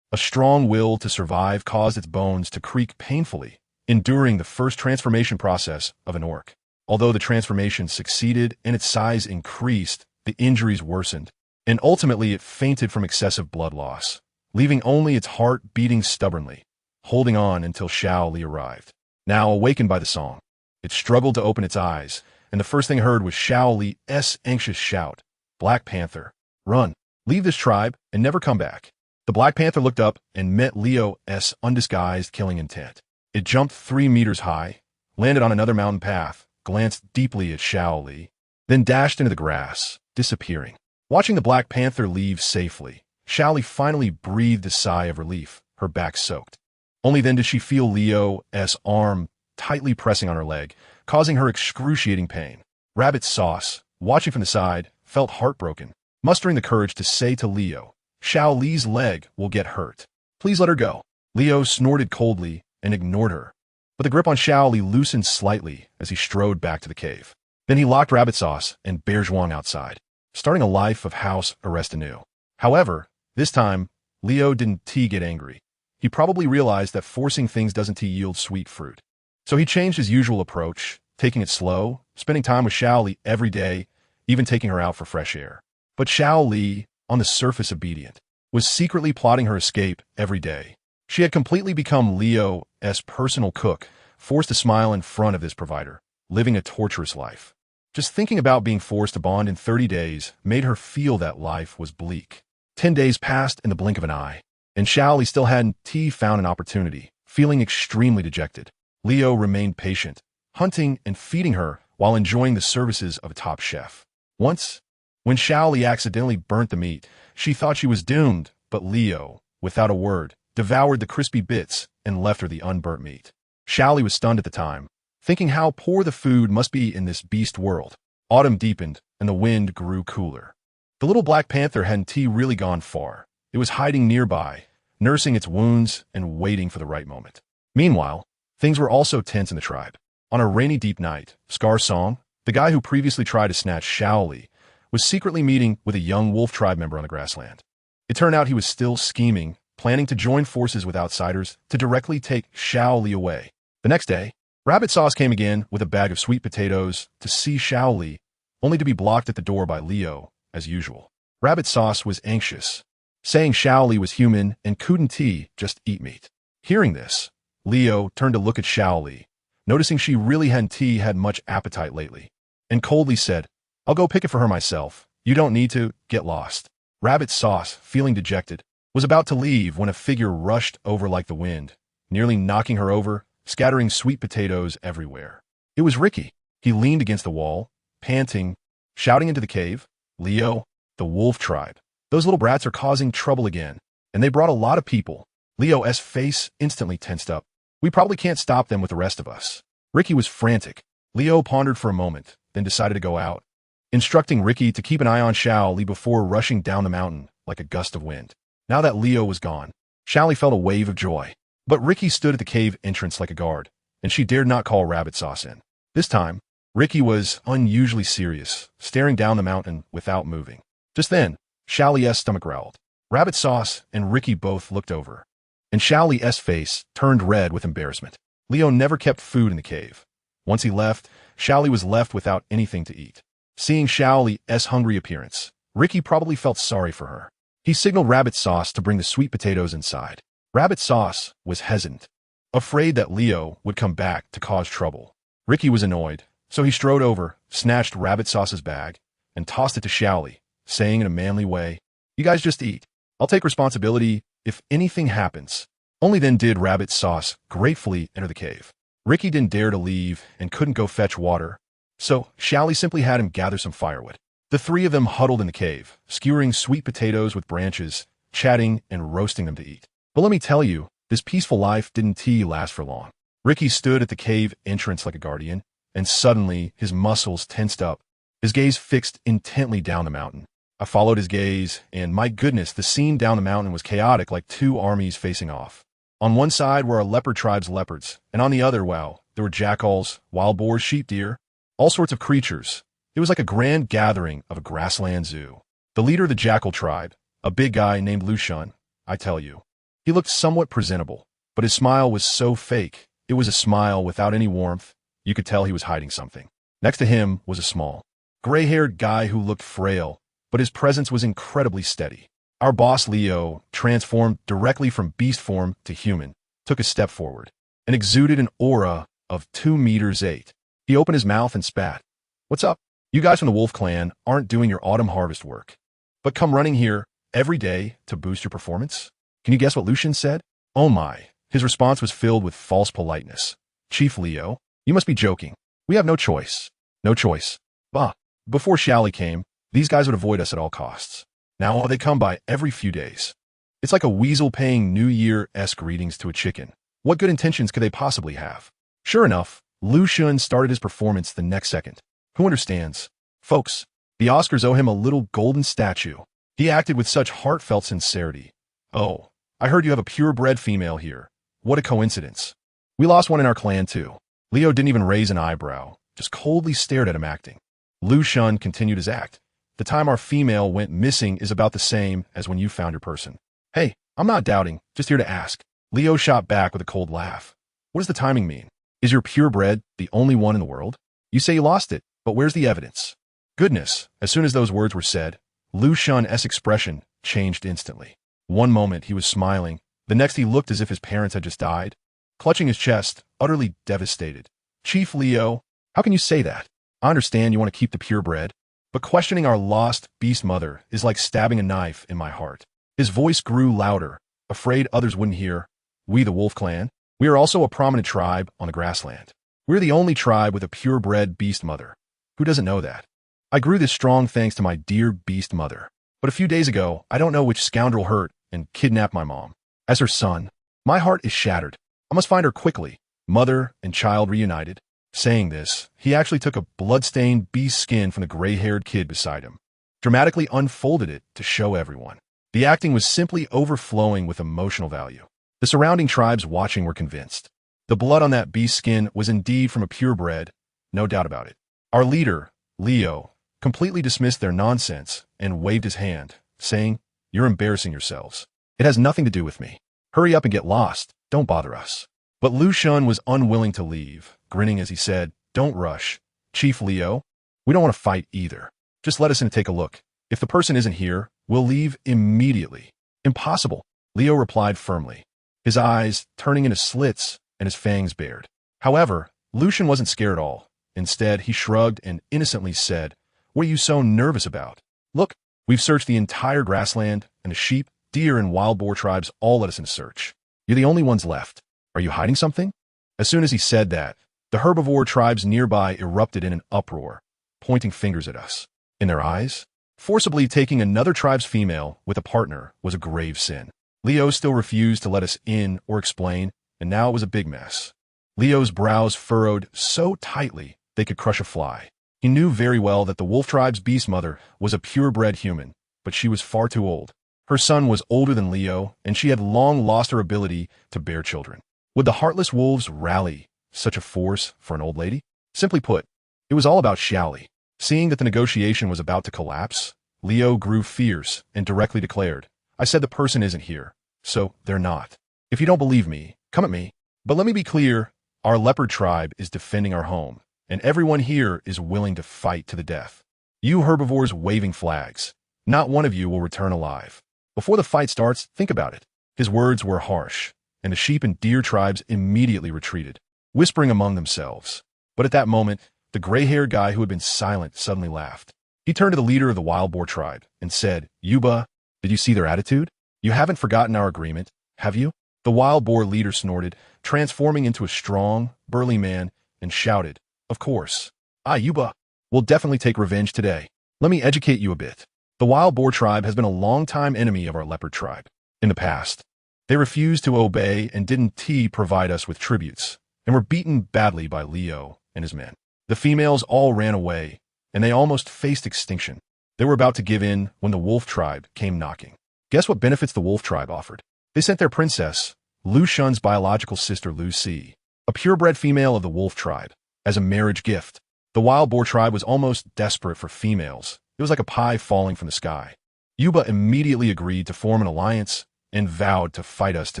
A strong will to survive caused its bones to creak painfully, enduring the first transformation process of an orc. Although the transformation succeeded and its size increased, the injuries worsened, and ultimately it fainted from excessive blood loss, leaving only its heart beating stubbornly, holding on until Xiaoli arrived. Now awakened by the song, it struggled to open its eyes, and the first thing it heard was Xiaoli's anxious shout, Black Panther, run, leave this tribe, and never come back. The Black Panther looked up and met Leo's undisguised killing intent. It jumped 3 meters high, landed on another mountain path, glanced deeply at Xiaoli, then dashed into the grass, disappearing. Watching the Black Panther leave safely, Xiaoli finally breathed a sigh of relief, her back soaked. Only then did she feel Leo's arm tightly pressing on her leg, causing her excruciating pain. Rabbit Sauce, watching from the side, felt heartbroken, mustering the courage to say to Leo, Xiaoli's leg will get hurt. Please let her go. Leo snorted coldly and ignored her, but the grip on Xiaoli loosened slightly as he strode back to the cave. Then he locked Rabbit Sauce and Bear Zhuang outside, starting a life of house arrest anew. However, this time, Leo didn't get angry. He probably realized that forcing things doesn't yield sweet fruit. So he changed his usual approach, taking it slow, spending time with Xiaoli every day, even taking her out for fresh air. But Xiaoli, on the surface obedient, was secretly plotting her escape every day. She had completely become Leo's personal cook, forced to smile in front of this provider, living a torturous life. Just thinking about being forced to bond in 30 days made her feel that life was bleak. 10 days passed in the blink of an eye, and Xiaoli still hadn't found an opportunity, feeling extremely dejected. Leo remained patient, hunting and feeding her while enjoying the services of a top chef. Once, when Xiaoli accidentally burnt the meat, she thought she was doomed, but Leo, without a word, devoured the crispy bits and left her the unburnt meat. Xiaoli was stunned at the time, thinking how poor the food must be in this beast world. Autumn deepened, and the wind grew cooler. The little black panther hadn't really gone far. It was hiding nearby, nursing its wounds and waiting for the right moment. Meanwhile, things were also tense in the tribe. On a rainy deep night, Scar Song, the guy who previously tried to snatch Xiaoli, was secretly meeting with a young wolf tribe member on the grassland. It turned out he was still scheming, planning to join forces with outsiders to directly take Xiaoli away. The next day, Rabbit Sauce came again with a bag of sweet potatoes to see Xiaoli, only to be blocked at the door by Leo, as usual. Rabbit Sauce was anxious, saying Xiaoli was human and couldn't just eat meat. Hearing this, Leo turned to look at Xiaoli, noticing she really hadn't had much appetite lately, and coldly said, "I'll go pick it for her myself. You don't need to get lost." Rabbit Sauce, feeling dejected, was about to leave when a figure rushed over like the wind, nearly knocking her over, scattering sweet potatoes everywhere. It was Ricky. He leaned against the wall, panting, shouting into the cave, "Leo, the wolf tribe. Those little brats are causing trouble again, and they brought a lot of people." Leo's face instantly tensed up. "We probably can't stop them with the rest of us." Ricky was frantic. Leo pondered for a moment, then decided to go out, instructing Ricky to keep an eye on Xiaoli before rushing down the mountain like a gust of wind. Now that Leo was gone, Xiaoli felt a wave of joy. But Ricky stood at the cave entrance like a guard, and she dared not call Rabbit Sauce in. This time, Ricky was unusually serious, staring down the mountain without moving. Just then, Xiaoli's stomach growled. Rabbit Sauce and Ricky both looked over, and Xiaoli's face turned red with embarrassment. Leo never kept food in the cave. Once he left, Xiaoli was left without anything to eat. Seeing Xiaoli's hungry appearance, Ricky probably felt sorry for her. He signaled Rabbit Sauce to bring the sweet potatoes inside. Rabbit Sauce was hesitant, afraid that Leo would come back to cause trouble. Ricky was annoyed, so he strode over, snatched Rabbit Sauce's bag, and tossed it to Xiaoli, saying in a manly way, "You guys just eat. I'll take responsibility if anything happens." Only then did Rabbit Sauce gratefully enter the cave. Ricky didn't dare to leave and couldn't go fetch water, so Xiaoli simply had him gather some firewood. The three of them huddled in the cave, skewering sweet potatoes with branches, chatting and roasting them to eat. But let me tell you, this peaceful life didn't last for long. Ricky stood at the cave entrance like a guardian, and suddenly his muscles tensed up, his gaze fixed intently down the mountain. I followed his gaze, and my goodness, the scene down the mountain was chaotic like two armies facing off. On one side were our leopard tribe's leopards, and on the other, wow, there were jackals, wild boars, sheep deer, all sorts of creatures. It was like a grand gathering of a grassland zoo. The leader of the jackal tribe, a big guy named Lucian, I tell you. He looked somewhat presentable, but his smile was so fake. It was a smile without any warmth. You could tell he was hiding something. Next to him was a small, gray-haired guy who looked frail, but his presence was incredibly steady. Our boss Leo, transformed directly from beast form to human, took a step forward and exuded an aura of 2 meters 8. He opened his mouth and spat. "What's up? You guys from the Wolf Clan aren't doing your autumn harvest work, but come running here every day to boost your performance?" Can you guess what Lucian said? Oh my. His response was filled with false politeness. "Chief Leo, you must be joking. We have no choice." No choice. Bah. Before Xiaoli came, these guys would avoid us at all costs. Now they come by every few days. It's like a weasel paying New Year-esque greetings to a chicken. What good intentions could they possibly have? Sure enough, Lucian started his performance the next second. Who understands? Folks, the Oscars owe him a little golden statue. He acted with such heartfelt sincerity. "Oh, I heard you have a purebred female here. What a coincidence. We lost one in our clan too." Leo didn't even raise an eyebrow, just coldly stared at him acting. Lucian continued his act. "The time our female went missing is about the same as when you found your person." "Hey, I'm not doubting, just here to ask." Leo shot back with a cold laugh. "What does the timing mean? Is your purebred the only one in the world? You say you lost it, but where's the evidence?" Goodness, as soon as those words were said, Lucian's expression changed instantly. One moment he was smiling, the next he looked as if his parents had just died, clutching his chest, utterly devastated. "Chief Leo, how can you say that? I understand you want to keep the purebred, but questioning our lost beast mother is like stabbing a knife in my heart." His voice grew louder, afraid others wouldn't hear. "We, the Wolf Clan, we are also a prominent tribe on the grassland. We're the only tribe with a purebred beast mother. Who doesn't know that? I grew this strong thanks to my dear beast mother. But a few days ago, I don't know which scoundrel hurt and kidnapped my mom. As her son, my heart is shattered. I must find her quickly, mother and child reunited." Saying this, he actually took a blood-stained beast skin from the gray-haired kid beside him, dramatically unfolded it to show everyone. The acting was simply overflowing with emotional value. The surrounding tribes watching were convinced. The blood on that beast skin was indeed from a purebred, no doubt about it. Our leader, Leo, completely dismissed their nonsense and waved his hand, saying, "You're embarrassing yourselves. It has nothing to do with me. Hurry up and get lost. Don't bother us." But Lu Shun was unwilling to leave, grinning as he said, "Don't rush. Chief Leo, we don't want to fight either. Just let us in and take a look. If the person isn't here, we'll leave immediately." "Impossible," Leo replied firmly, his eyes turning into slits and his fangs bared. However, Lu Shun wasn't scared at all. Instead, he shrugged and innocently said, "What are you so nervous about? Look, we've searched the entire grassland, and the sheep, deer, and wild boar tribes all let us in search. You're the only ones left. Are you hiding something?" As soon as he said that, the herbivore tribes nearby erupted in an uproar, pointing fingers at us. In their eyes, forcibly taking another tribe's female with a partner was a grave sin. Leo still refused to let us in or explain, and now it was a big mess. Leo's brows furrowed so tightly they could crush a fly. He knew very well that the wolf tribe's beast mother was a purebred human, but she was far too old. Her son was older than Leo, and she had long lost her ability to bear children. Would the heartless wolves rally such a force for an old lady? Simply put, it was all about Xiaoli. Seeing that the negotiation was about to collapse, Leo grew fierce and directly declared, "I said the person isn't here, so they're not. If you don't believe me, come at me. But let me be clear, our leopard tribe is defending our home, and everyone here is willing to fight to the death. You herbivores waving flags, not one of you will return alive. Before the fight starts, think about it." His words were harsh, and the sheep and deer tribes immediately retreated, whispering among themselves. But at that moment, the gray-haired guy who had been silent suddenly laughed. He turned to the leader of the wild boar tribe and said, "Yuba, did you see their attitude? You haven't forgotten our agreement, have you?" The wild boar leader snorted, transforming into a strong, burly man, and shouted, "Of course. Yuba, we'll definitely take revenge today. Let me educate you a bit. The wild boar tribe has been a long-time enemy of our leopard tribe. In the past, they refused to obey and didn't provide us with tributes, and were beaten badly by Leo and his men. The females all ran away, and they almost faced extinction. They were about to give in when the wolf tribe came knocking. Guess what benefits the wolf tribe offered? They sent their princess, Lu Shun's biological sister Lucy, a purebred female of the wolf tribe, as a marriage gift. The wild boar tribe was almost desperate for females. It was like a pie falling from the sky. Yuba immediately agreed to form an alliance and vowed to fight us to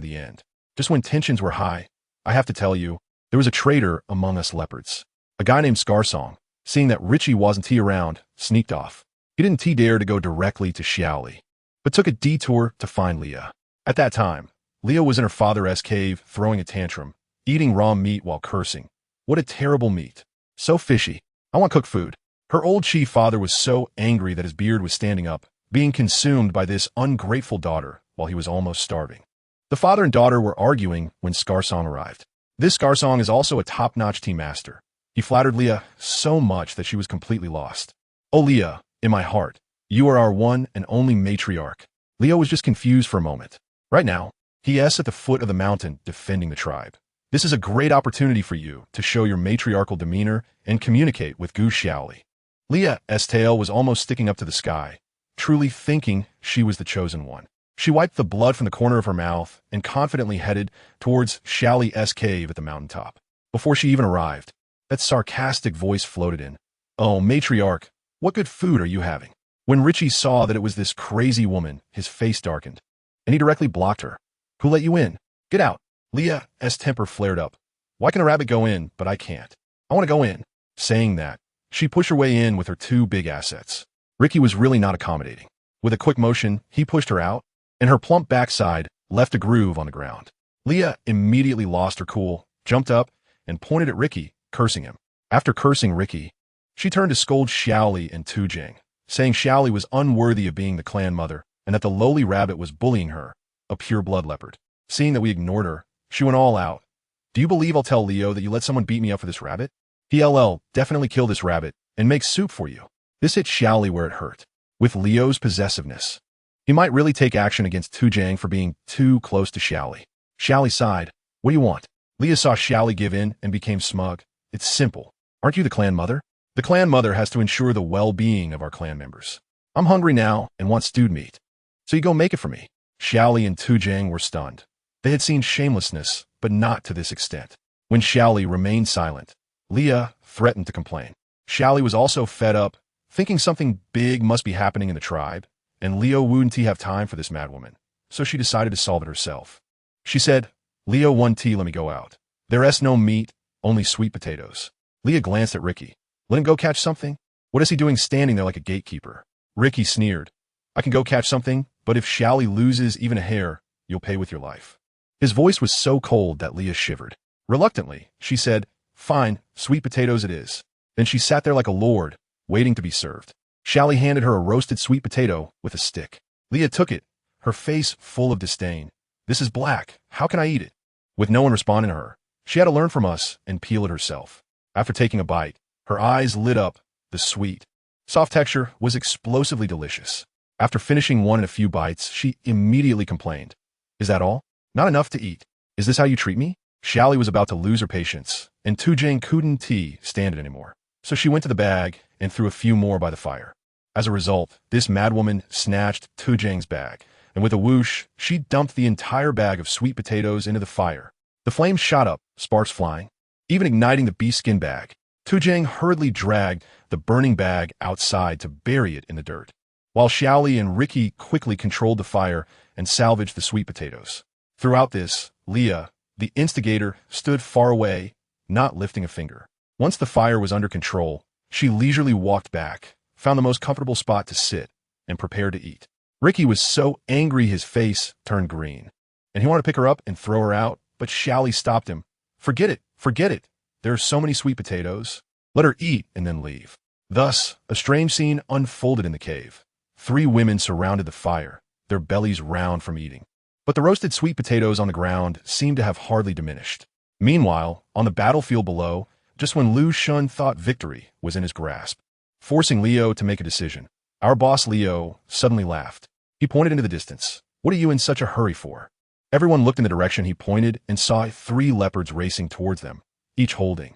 the end. Just when tensions were high, I have to tell you, there was a traitor among us leopards. A guy named Scarsong, seeing that Richie wasn't around, sneaked off. He didn't dare to go directly to Xiaoli, but took a detour to find Leah. At that time, Leah was in her father's cave throwing a tantrum, eating raw meat while cursing. What a terrible meat. So fishy. I want cooked food. Her old chief father was so angry that his beard was standing up, being consumed by this ungrateful daughter while he was almost starving. The father and daughter were arguing when Scarsong arrived. This Scarsong is also a top-notch tea master. He flattered Leah so much that she was completely lost. "Oh, Leah, in my heart, you are our one and only matriarch." Leo was just confused for a moment. Right now, he is at the foot of the mountain defending the tribe. This is a great opportunity for you to show your matriarchal demeanor and communicate with Gu Xiaoli. Leah's tail was almost sticking up to the sky, truly thinking she was the chosen one. She wiped the blood from the corner of her mouth and confidently headed towards Xiaoli's cave at the mountaintop. Before she even arrived, that sarcastic voice floated in. "Oh, matriarch, what good food are you having?" When Richie saw that it was this crazy woman, his face darkened, and he directly blocked her. "Who let you in? Get out." Leah's temper flared up. "Why can a rabbit go in, but I can't? I want to go in." Saying that, she pushed her way in with her two big assets. Ricky was really not accommodating. With a quick motion, he pushed her out, and her plump backside left a groove on the ground. Leah immediately lost her cool, jumped up, and pointed at Ricky, cursing him. After cursing Ricky, she turned to scold Xiaoli and Tujang, saying Xiaoli was unworthy of being the clan mother and that the lowly rabbit was bullying her, a pure-blood leopard. Seeing that we ignored her, she went all out. "Do you believe I'll tell Leo that you let someone beat me up for this rabbit? He'll definitely kill this rabbit and make soup for you." This hit Xiaoli where it hurt. With Leo's possessiveness, he might really take action against Tujang for being too close to Xiaoli. Xiaoli sighed. "What do you want?" Leah saw Xiaoli give in and became smug. It's simple. Aren't you the clan mother? The clan mother has to ensure the well-being of our clan members. I'm hungry now and want stewed meat. So you go make it for me. Xiaoli and Tujang were stunned. They had seen shamelessness, but not to this extent. When Xiaoli remained silent, Leah threatened to complain. Xiaoli was also fed up, thinking something big must be happening in the tribe, and Leo wouldn't have time for this madwoman, so she decided to solve it herself. She said, Leo 1T, let me go out. There's no meat, only sweet potatoes. Leah glanced at Ricky. Let him go catch something? What is he doing standing there like a gatekeeper? Ricky sneered. I can go catch something, but if Xiaoli loses even a hair, you'll pay with your life. His voice was so cold that Leah shivered. Reluctantly, she said, fine, sweet potatoes it is. Then she sat there like a lord, waiting to be served. Xiaoli handed her a roasted sweet potato with a stick. Leah took it, her face full of disdain. This is black. How can I eat it? With no one responding to her, she had to learn from us and peel it herself. After taking a bite, her eyes lit up. The sweet, soft texture was explosively delicious. After finishing one in a few bites, she immediately complained. Is that all? Not enough to eat. Is this how you treat me? Xiaoli was about to lose her patience, and Tujang couldn't stand it anymore. So she went to the bag and threw a few more by the fire. As a result, this madwoman snatched Tujang's bag, and with a whoosh, she dumped the entire bag of sweet potatoes into the fire. The flames shot up, sparks flying, even igniting the beef skin bag. Tujang hurriedly dragged the burning bag outside to bury it in the dirt, while Xiaoli and Ricky quickly controlled the fire and salvaged the sweet potatoes. Throughout this, Leah, the instigator, stood far away, not lifting a finger. Once the fire was under control, she leisurely walked back, found the most comfortable spot to sit, and prepared to eat. Ricky was so angry his face turned green, and he wanted to pick her up and throw her out, but Xiaoli stopped him. Forget it, forget it. There are so many sweet potatoes. Let her eat and then leave. Thus, a strange scene unfolded in the cave. 3 women surrounded the fire, their bellies round from eating. But the roasted sweet potatoes on the ground seemed to have hardly diminished. Meanwhile, on the battlefield below, just when Lu Shun thought victory was in his grasp, forcing Leo to make a decision, our boss Leo suddenly laughed. He pointed into the distance. What are you in such a hurry for? Everyone looked in the direction he pointed and saw 3 leopards racing towards them, each holding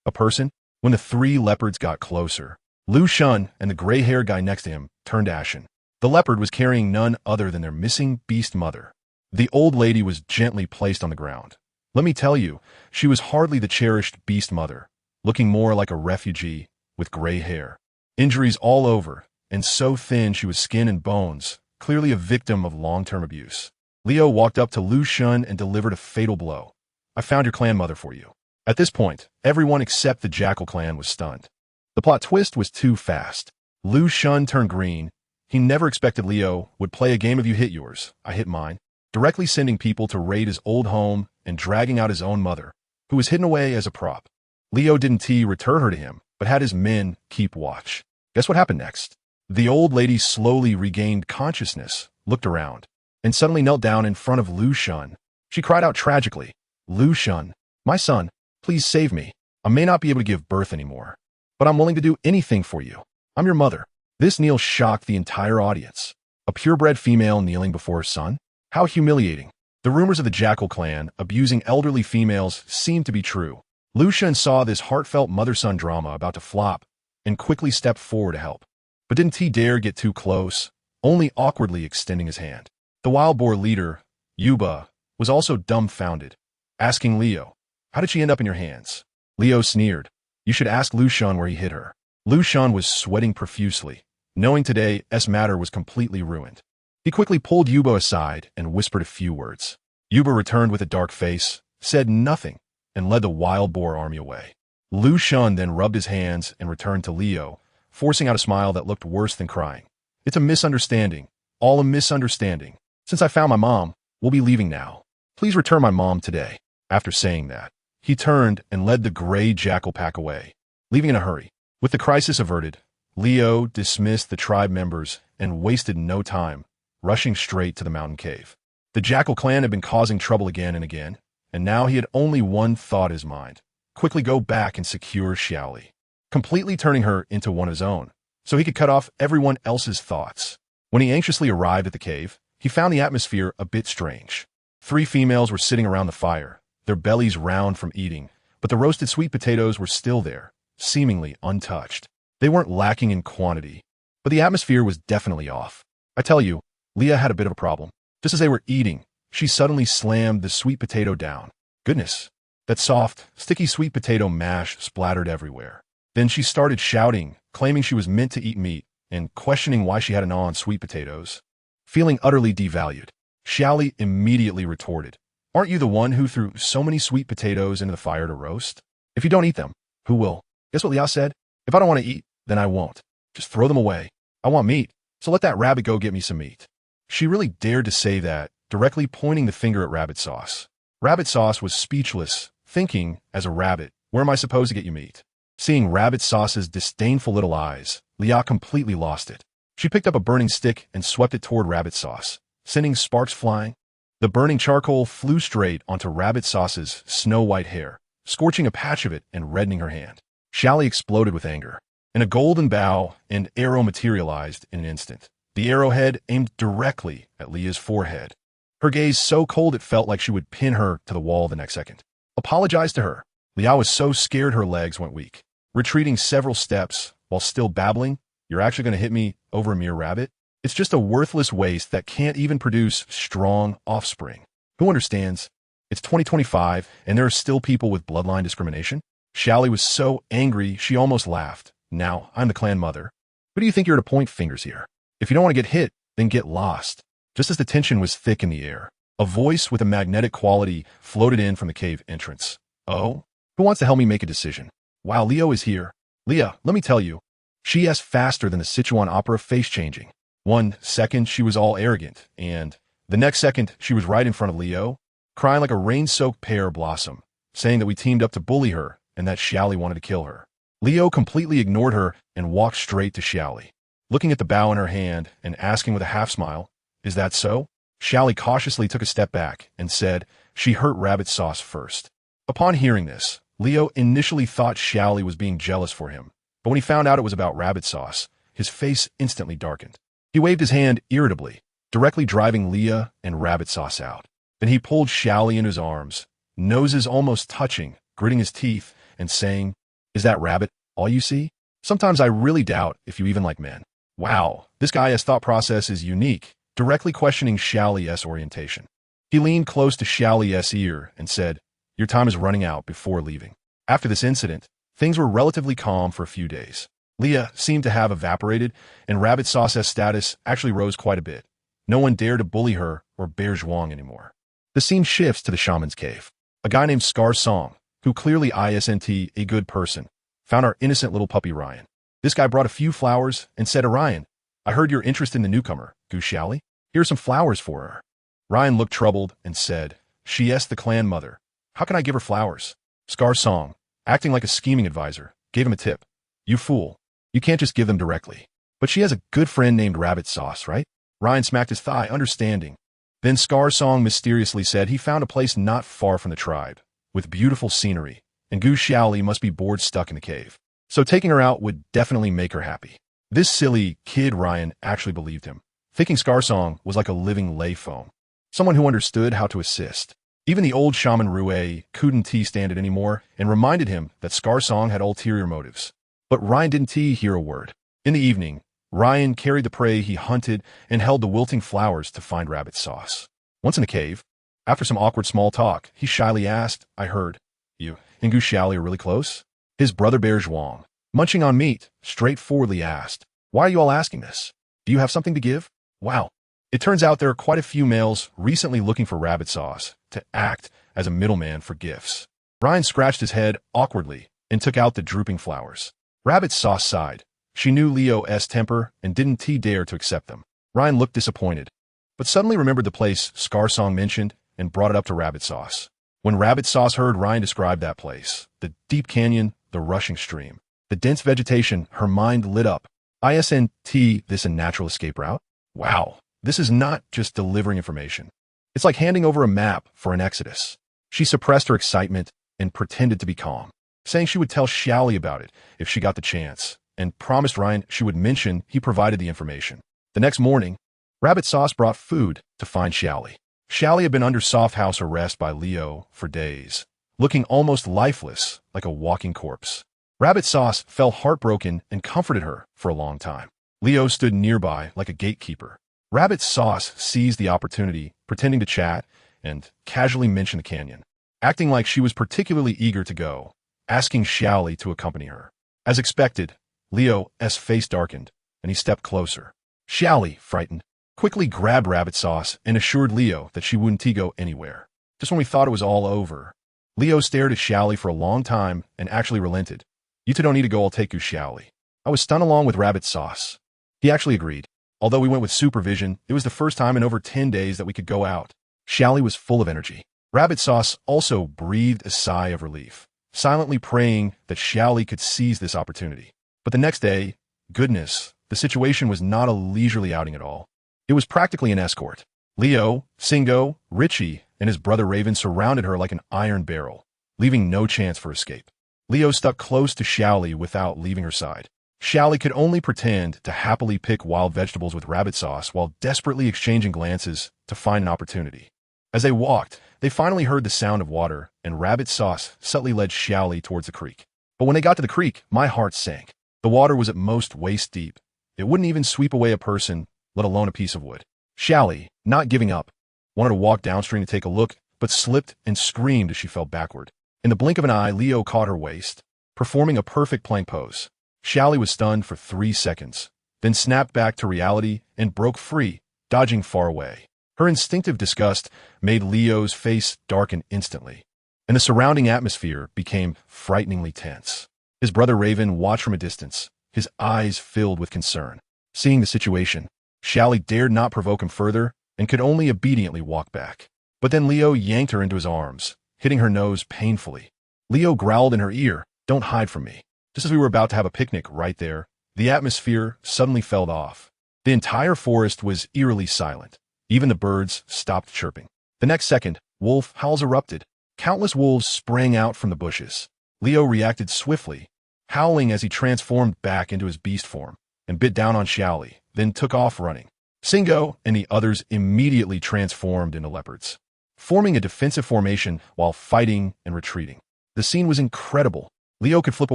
a person. When the 3 leopards got closer, Lu Shun and the gray-haired guy next to him turned ashen. The leopard was carrying none other than their missing beast mother. The old lady was gently placed on the ground. Let me tell you, she was hardly the cherished beast mother, looking more like a refugee with gray hair, injuries all over, and so thin she was skin and bones, clearly a victim of long-term abuse. Leo walked up to Lu Shun and delivered a fatal blow. I found your clan mother for you. At this point, everyone except the Jackal clan was stunned. The plot twist was too fast. Lu Shun turned green. He never expected Leo would play a game of you hit yours, I hit mine, directly sending people to raid his old home and dragging out his own mother, who was hidden away as a prop. Leo didn't return her to him, but had his men keep watch. Guess what happened next? The old lady slowly regained consciousness, looked around, and suddenly knelt down in front of Lu Shun. She cried out tragically, Lu Shun, my son, please save me. I may not be able to give birth anymore, but I'm willing to do anything for you. I'm your mother. This kneel shocked the entire audience. A purebred female kneeling before her son? How humiliating. The rumors of the Jackal clan abusing elderly females seemed to be true. Lu Shun saw this heartfelt mother-son drama about to flop and quickly stepped forward to help. But didn't he dare get too close, only awkwardly extending his hand. The wild boar leader, Yuba, was also dumbfounded, asking Leo, how did she end up in your hands? Leo sneered. You should ask Lu Shun where he hid her. Lu Shun was sweating profusely, knowing today's matter was completely ruined. He quickly pulled Yuba aside and whispered a few words. Yuba returned with a dark face, said nothing, and led the wild boar army away. Lu Shun then rubbed his hands and returned to Leo, forcing out a smile that looked worse than crying. It's a misunderstanding. All a misunderstanding. Since I found my mom, we'll be leaving now. Please return my mom today. After saying that, he turned and led the gray Jackal pack away, leaving in a hurry. With the crisis averted, Leo dismissed the tribe members and wasted no time, rushing straight to the mountain cave. The Jackal clan had been causing trouble again and again, and now he had only one thought in his mind: quickly go back and secure Xiaoli, completely turning her into one of his own, so he could cut off everyone else's thoughts. When he anxiously arrived at the cave, he found the atmosphere a bit strange. 3 females were sitting around the fire, their bellies round from eating, but the roasted sweet potatoes were still there, seemingly untouched. They weren't lacking in quantity, but the atmosphere was definitely off. I tell you, Leah had a bit of a problem. Just as they were eating, she suddenly slammed the sweet potato down. Goodness, that soft, sticky sweet potato mash splattered everywhere. Then she started shouting, claiming she was meant to eat meat, and questioning why she had a gnaw on sweet potatoes. Feeling utterly devalued, Xiaoli immediately retorted, "Aren't you the one who threw so many sweet potatoes into the fire to roast? If you don't eat them, who will?" Guess what Liao said? "If I don't want to eat, then I won't. Just throw them away. I want meat, so let that rabbit go get me some meat." She really dared to say that, directly pointing the finger at Rabbit Sauce. Rabbit Sauce was speechless, thinking, as a rabbit, where am I supposed to get you meat? Seeing Rabbit Sauce's disdainful little eyes, Leah completely lost it. She picked up a burning stick and swept it toward Rabbit Sauce, sending sparks flying. The burning charcoal flew straight onto Rabbit Sauce's snow-white hair, scorching a patch of it and reddening her hand. Xiaoli exploded with anger, and a golden bow and arrow materialized in an instant. The arrowhead aimed directly at Leah's forehead. Her gaze so cold it felt like she would pin her to the wall the next second. Apologize to her. Leah was so scared her legs went weak. Retreating several steps, while still babbling, "You're actually going to hit me over a mere rabbit? It's just a worthless waste that can't even produce strong offspring. Who understands? It's 2025, and there are still people with bloodline discrimination." Xiaoli was so angry she almost laughed. "Now, I'm the clan mother. Who do you think you're to point fingers here? If you don't want to get hit, then get lost." Just as the tension was thick in the air, a voice with a magnetic quality floated in from the cave entrance. "Oh? Who wants to help me make a decision? While Leo is here. Leah, let me tell you." She asked faster than the Sichuan opera face-changing. 1 second, she was all arrogant, and the next second, she was right in front of Leo, crying like a rain-soaked pear blossom, saying that we teamed up to bully her and that Xiaoli wanted to kill her. Leo completely ignored her and walked straight to Xiaoli, looking at the bow in her hand and asking with a half-smile, "Is that so?" Xiaoli cautiously took a step back and said she hurt Rabbit Sauce first. Upon hearing this, Leo initially thought Xiaoli was being jealous for him, but when he found out it was about Rabbit Sauce, his face instantly darkened. He waved his hand irritably, directly driving Leah and Rabbit Sauce out. Then he pulled Xiaoli in his arms, noses almost touching, gritting his teeth, and saying, "Is that rabbit all you see? Sometimes I really doubt if you even like men." Wow, this guy's thought process is unique, directly questioning Xiaoli's orientation. He leaned close to Xiaoli's ear and said, "Your time is running out before leaving." After this incident, things were relatively calm for a few days. Leah seemed to have evaporated, and Rabbit Sauce's status actually rose quite a bit. No one dared to bully her or bear zhuang anymore. The scene shifts to the shaman's cave. A guy named Scar Song, who clearly isn't a good person, found our innocent little puppy Ryan. This guy brought a few flowers and said to Ryan, "I heard you're interested in the newcomer, Gu Xiaoli. Here are some flowers for her." Ryan looked troubled and said, "She's the clan mother. How can I give her flowers?" Scar Song, acting like a scheming advisor, gave him a tip. "You fool. You can't just give them directly. But she has a good friend named Rabbit Sauce, right?" Ryan smacked his thigh, understanding. Then Scar Song mysteriously said he found a place not far from the tribe, with beautiful scenery, and Gu Xiaoli must be bored stuck in the cave. So taking her out would definitely make her happy. This silly kid Ryan actually believed him, thinking Scar Song was like a living lay foam, someone who understood how to assist. Even the old shaman Rue couldn't stand it anymore and reminded him that Scar Song had ulterior motives. But Ryan didn't hear a word. In the evening, Ryan carried the prey he hunted and held the wilting flowers to find Rabbit Sauce. Once in the cave, after some awkward small talk, he shyly asked, "I heard, you and Gu Xiaoli are really close?" His brother Bear Zhuang, munching on meat, straightforwardly asked, "Why are you all asking this? Do you have something to give?" Wow. It turns out there are quite a few males recently looking for Rabbit Sauce to act as a middleman for gifts. Ryan scratched his head awkwardly and took out the drooping flowers. Rabbit Sauce sighed. She knew Leo's temper and didn't dare to accept them. Ryan looked disappointed, but suddenly remembered the place Scar Song mentioned and brought it up to Rabbit Sauce. When Rabbit Sauce heard Ryan describe that place, the deep canyon, the rushing stream, the dense vegetation, her mind lit up. Isn't this a natural escape route? Wow, this is not just delivering information. It's like handing over a map for an exodus. She suppressed her excitement and pretended to be calm, saying she would tell Xiaoli about it if she got the chance, and promised Ryan she would mention he provided the information. The next morning, Rabbit Sauce brought food to find Xiaoli. Xiaoli had been under soft house arrest by Leo for days. looking almost lifeless, like a walking corpse. Rabbit Sauce felt heartbroken and comforted her for a long time. Leo stood nearby like a gatekeeper. Rabbit Sauce seized the opportunity, pretending to chat, and casually mentioned the canyon, acting like she was particularly eager to go, asking Xiaoli to accompany her. As expected, Leo's face darkened, and he stepped closer. Xiaoli, frightened, quickly grabbed Rabbit Sauce and assured Leo that she wouldn't go anywhere. Just when we thought it was all over, Leo stared at Xiaoli for a long time and actually relented. You two don't need to go, I'll take Gu Xiaoli. I was stunned along with Rabbit Sauce. He actually agreed. Although we went with supervision, it was the first time in over 10 days that we could go out. Xiaoli was full of energy. Rabbit Sauce also breathed a sigh of relief, silently praying that Xiaoli could seize this opportunity. But the next day, goodness, the situation was not a leisurely outing at all. It was practically an escort. Leo, Singo, Richie, and his brother Raven surrounded her like an iron barrel, leaving no chance for escape. Leo stuck close to Xiaoli without leaving her side. Xiaoli could only pretend to happily pick wild vegetables with Rabbit Sauce while desperately exchanging glances to find an opportunity. As they walked, they finally heard the sound of water, and Rabbit Sauce subtly led Xiaoli towards the creek. But when they got to the creek, my heart sank. The water was at most waist deep. It wouldn't even sweep away a person, let alone a piece of wood. Xiaoli, not giving up, wanted to walk downstream to take a look, but slipped and screamed as she fell backward. In the blink of an eye, Leo caught her waist, performing a perfect plank pose. Xiaoli was stunned for 3 seconds, then snapped back to reality and broke free, dodging far away. Her instinctive disgust made Leo's face darken instantly, and the surrounding atmosphere became frighteningly tense. His brother Raven watched from a distance, his eyes filled with concern. Seeing the situation, Xiaoli dared not provoke him further and could only obediently walk back. But then Leo yanked her into his arms, hitting her nose painfully. Leo growled in her ear, "Don't hide from me." Just as we were about to have a picnic right there, the atmosphere suddenly fell off. The entire forest was eerily silent. Even the birds stopped chirping. The next second, wolf howls erupted. Countless wolves sprang out from the bushes. Leo reacted swiftly, howling as he transformed back into his beast form and bit down on Xiaoli, then took off running. Singo and the others immediately transformed into leopards, forming a defensive formation while fighting and retreating. The scene was incredible. Leo could flip a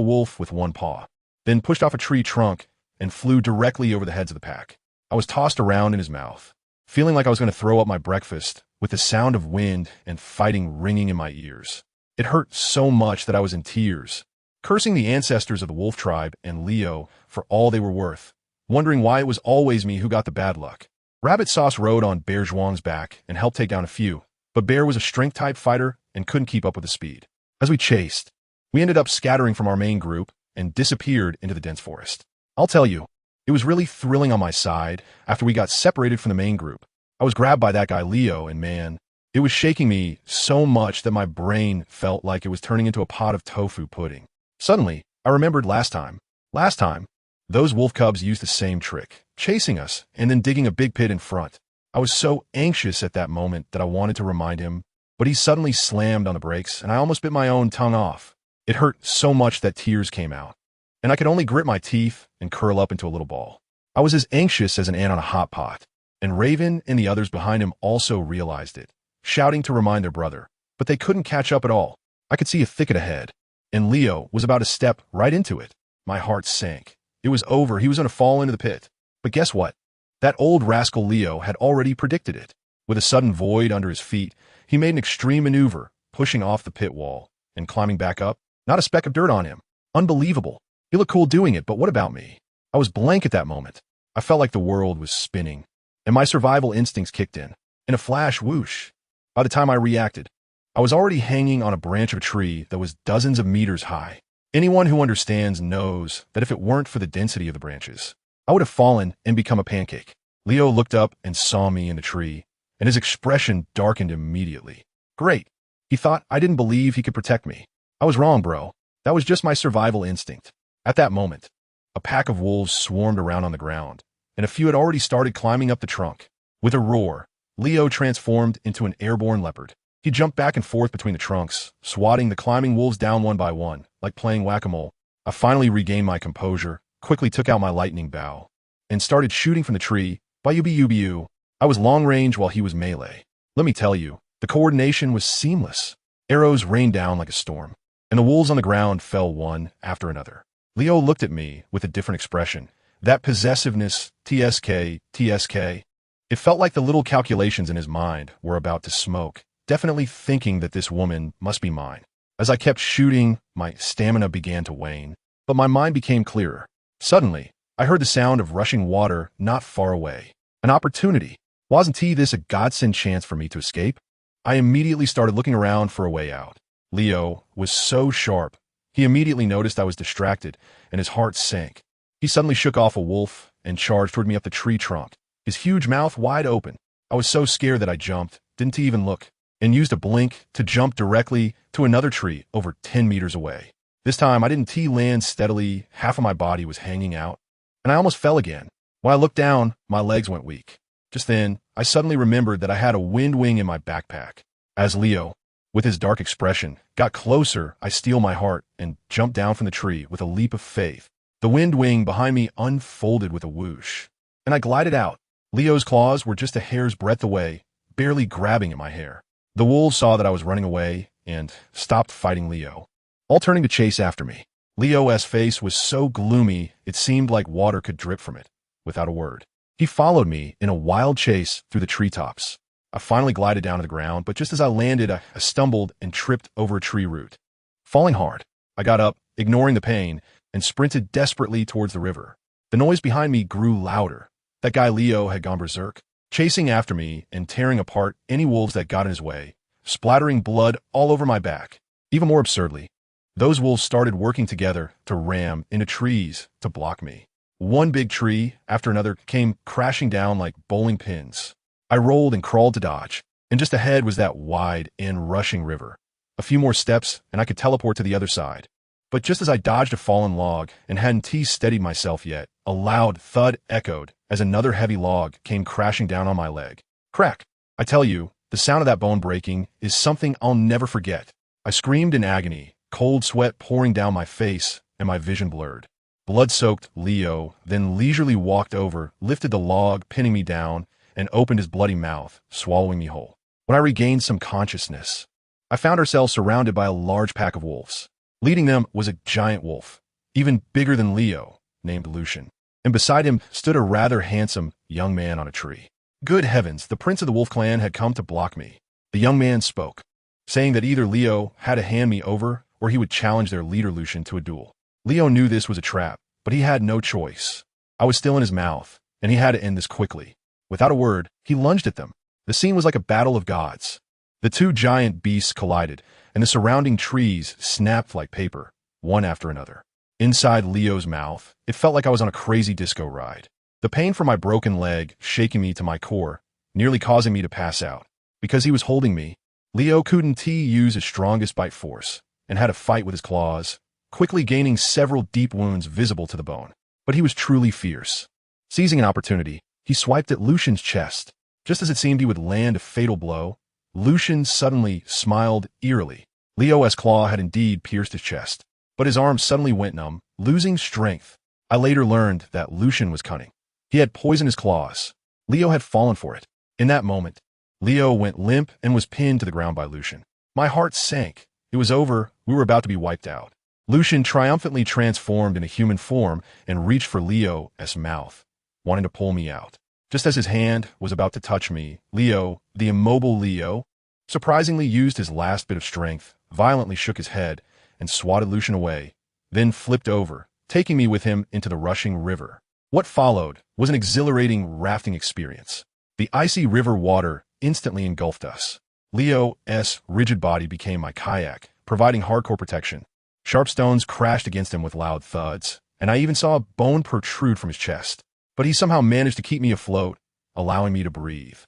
wolf with one paw, then pushed off a tree trunk and flew directly over the heads of the pack. I was tossed around in his mouth, feeling like I was going to throw up my breakfast with the sound of wind and fighting ringing in my ears. It hurt so much that I was in tears, cursing the ancestors of the wolf tribe and Leo for all they were worth, wondering why it was always me who got the bad luck. Rabbit Sauce rode on Bear Zhuang's back and helped take down a few, but Bear was a strength-type fighter and couldn't keep up with the speed. As we chased, we ended up scattering from our main group and disappeared into the dense forest. I'll tell you, it was really thrilling on my side after we got separated from the main group. I was grabbed by that guy Leo, and man, it was shaking me so much that my brain felt like it was turning into a pot of tofu pudding. Suddenly, I remembered last time, those wolf cubs used the same trick, chasing us and then digging a big pit in front. I was so anxious at that moment that I wanted to remind him, but he suddenly slammed on the brakes and I almost bit my own tongue off. It hurt so much that tears came out, and I could only grit my teeth and curl up into a little ball. I was as anxious as an ant on a hot pot, and Raven and the others behind him also realized it, shouting to remind their brother, but they couldn't catch up at all. I could see a thicket ahead, and Leo was about to step right into it. My heart sank. It was over. He was going to fall into the pit. But guess what? That old rascal Leo had already predicted it. With a sudden void under his feet, he made an extreme maneuver, pushing off the pit wall and climbing back up. Not a speck of dirt on him. Unbelievable. He looked cool doing it, but what about me? I was blank at that moment. I felt like the world was spinning, and my survival instincts kicked in. In a flash, whoosh. By the time I reacted, I was already hanging on a branch of a tree that was dozens of meters high. Anyone who understands knows that if it weren't for the density of the branches, I would have fallen and become a pancake. Leo looked up and saw me in the tree, and his expression darkened immediately. Great. He thought I didn't believe he could protect me. I was wrong, bro. That was just my survival instinct. At that moment, a pack of wolves swarmed around on the ground, and a few had already started climbing up the trunk. With a roar, Leo transformed into an airborne leopard. He jumped back and forth between the trunks, swatting the climbing wolves down one by one, like playing whack-a-mole. I finally regained my composure, quickly took out my lightning bow, and started shooting from the tree. By-u-bi-u-bi-u. I was long range while he was melee. Let me tell you, the coordination was seamless. Arrows rained down like a storm, and the wolves on the ground fell one after another. Leo looked at me with a different expression. That possessiveness, TSK, TSK. It felt like the little calculations in his mind were about to smoke, definitely thinking that this woman must be mine. As I kept shooting, my stamina began to wane, but my mind became clearer. Suddenly, I heard the sound of rushing water not far away. An opportunity. Wasn't this a godsend chance for me to escape? I immediately started looking around for a way out. Leo was so sharp. He immediately noticed I was distracted, and his heart sank. He suddenly shook off a wolf and charged toward me up the tree trunk, his huge mouth wide open. I was so scared that I jumped, didn't even look, and used a blink to jump directly to another tree over 10 meters away. This time, I didn't land steadily, half of my body was hanging out, and I almost fell again. When I looked down, my legs went weak. Just then, I suddenly remembered that I had a wind wing in my backpack. As Leo, with his dark expression, got closer, I steeled my heart and jumped down from the tree with a leap of faith. The wind wing behind me unfolded with a whoosh, and I glided out. Leo's claws were just a hair's breadth away, barely grabbing at my hair. The wolves saw that I was running away and stopped fighting Leo, all turning to chase after me. Leo's face was so gloomy it seemed like water could drip from it. Without a word, he followed me in a wild chase through the treetops. I finally glided down to the ground, but just as I landed, I stumbled and tripped over a tree root. Falling hard, I got up, ignoring the pain, and sprinted desperately towards the river. The noise behind me grew louder. That guy Leo had gone berserk, chasing after me and tearing apart any wolves that got in his way, splattering blood all over my back. Even more absurdly, those wolves started working together to ram into trees to block me. One big tree after another came crashing down like bowling pins. I rolled and crawled to dodge, and just ahead was that wide and rushing river. A few more steps, and I could teleport to the other side. But just as I dodged a fallen log and hadn't steadied myself yet, a loud thud echoed as another heavy log came crashing down on my leg. Crack! I tell you, the sound of that bone breaking is something I'll never forget. I screamed in agony, cold sweat pouring down my face and my vision blurred. Blood-soaked Leo then leisurely walked over, lifted the log, pinning me down, and opened his bloody mouth, swallowing me whole. When I regained some consciousness, I found ourselves surrounded by a large pack of wolves. Leading them was a giant wolf, even bigger than Leo, named Lucian, and beside him stood a rather handsome young man on a tree. Good heavens, the prince of the wolf clan had come to block me. The young man spoke, saying that either Leo had to hand me over or he would challenge their leader Lucian to a duel. Leo knew this was a trap, but he had no choice. I was still in his mouth, and he had to end this quickly. Without a word, he lunged at them. The scene was like a battle of gods. The two giant beasts collided, and the surrounding trees snapped like paper, one after another. Inside Leo's mouth, it felt like I was on a crazy disco ride. The pain from my broken leg shaking me to my core, nearly causing me to pass out. Because he was holding me, Leo couldn't use his strongest bite force, and had to fight with his claws, quickly gaining several deep wounds visible to the bone. But he was truly fierce. Seizing an opportunity, he swiped at Lucian's chest. Just as it seemed he would land a fatal blow, Lucian suddenly smiled eerily. Leo's claw had indeed pierced his chest, but his arm suddenly went numb, losing strength. I later learned that Lucian was cunning. He had poisoned his claws. Leo had fallen for it. In that moment, Leo went limp and was pinned to the ground by Lucian. My heart sank. It was over. We were about to be wiped out. Lucian triumphantly transformed into human form and reached for Leo's mouth, wanting to pull me out. Just as his hand was about to touch me, Leo, the immobile Leo, surprisingly used his last bit of strength, violently shook his head, and swatted Lucian away, then flipped over, taking me with him into the rushing river. What followed was an exhilarating rafting experience. The icy river water instantly engulfed us. Leo's rigid body became my kayak, providing hardcore protection. Sharp stones crashed against him with loud thuds, and I even saw a bone protrude from his chest. But he somehow managed to keep me afloat, allowing me to breathe.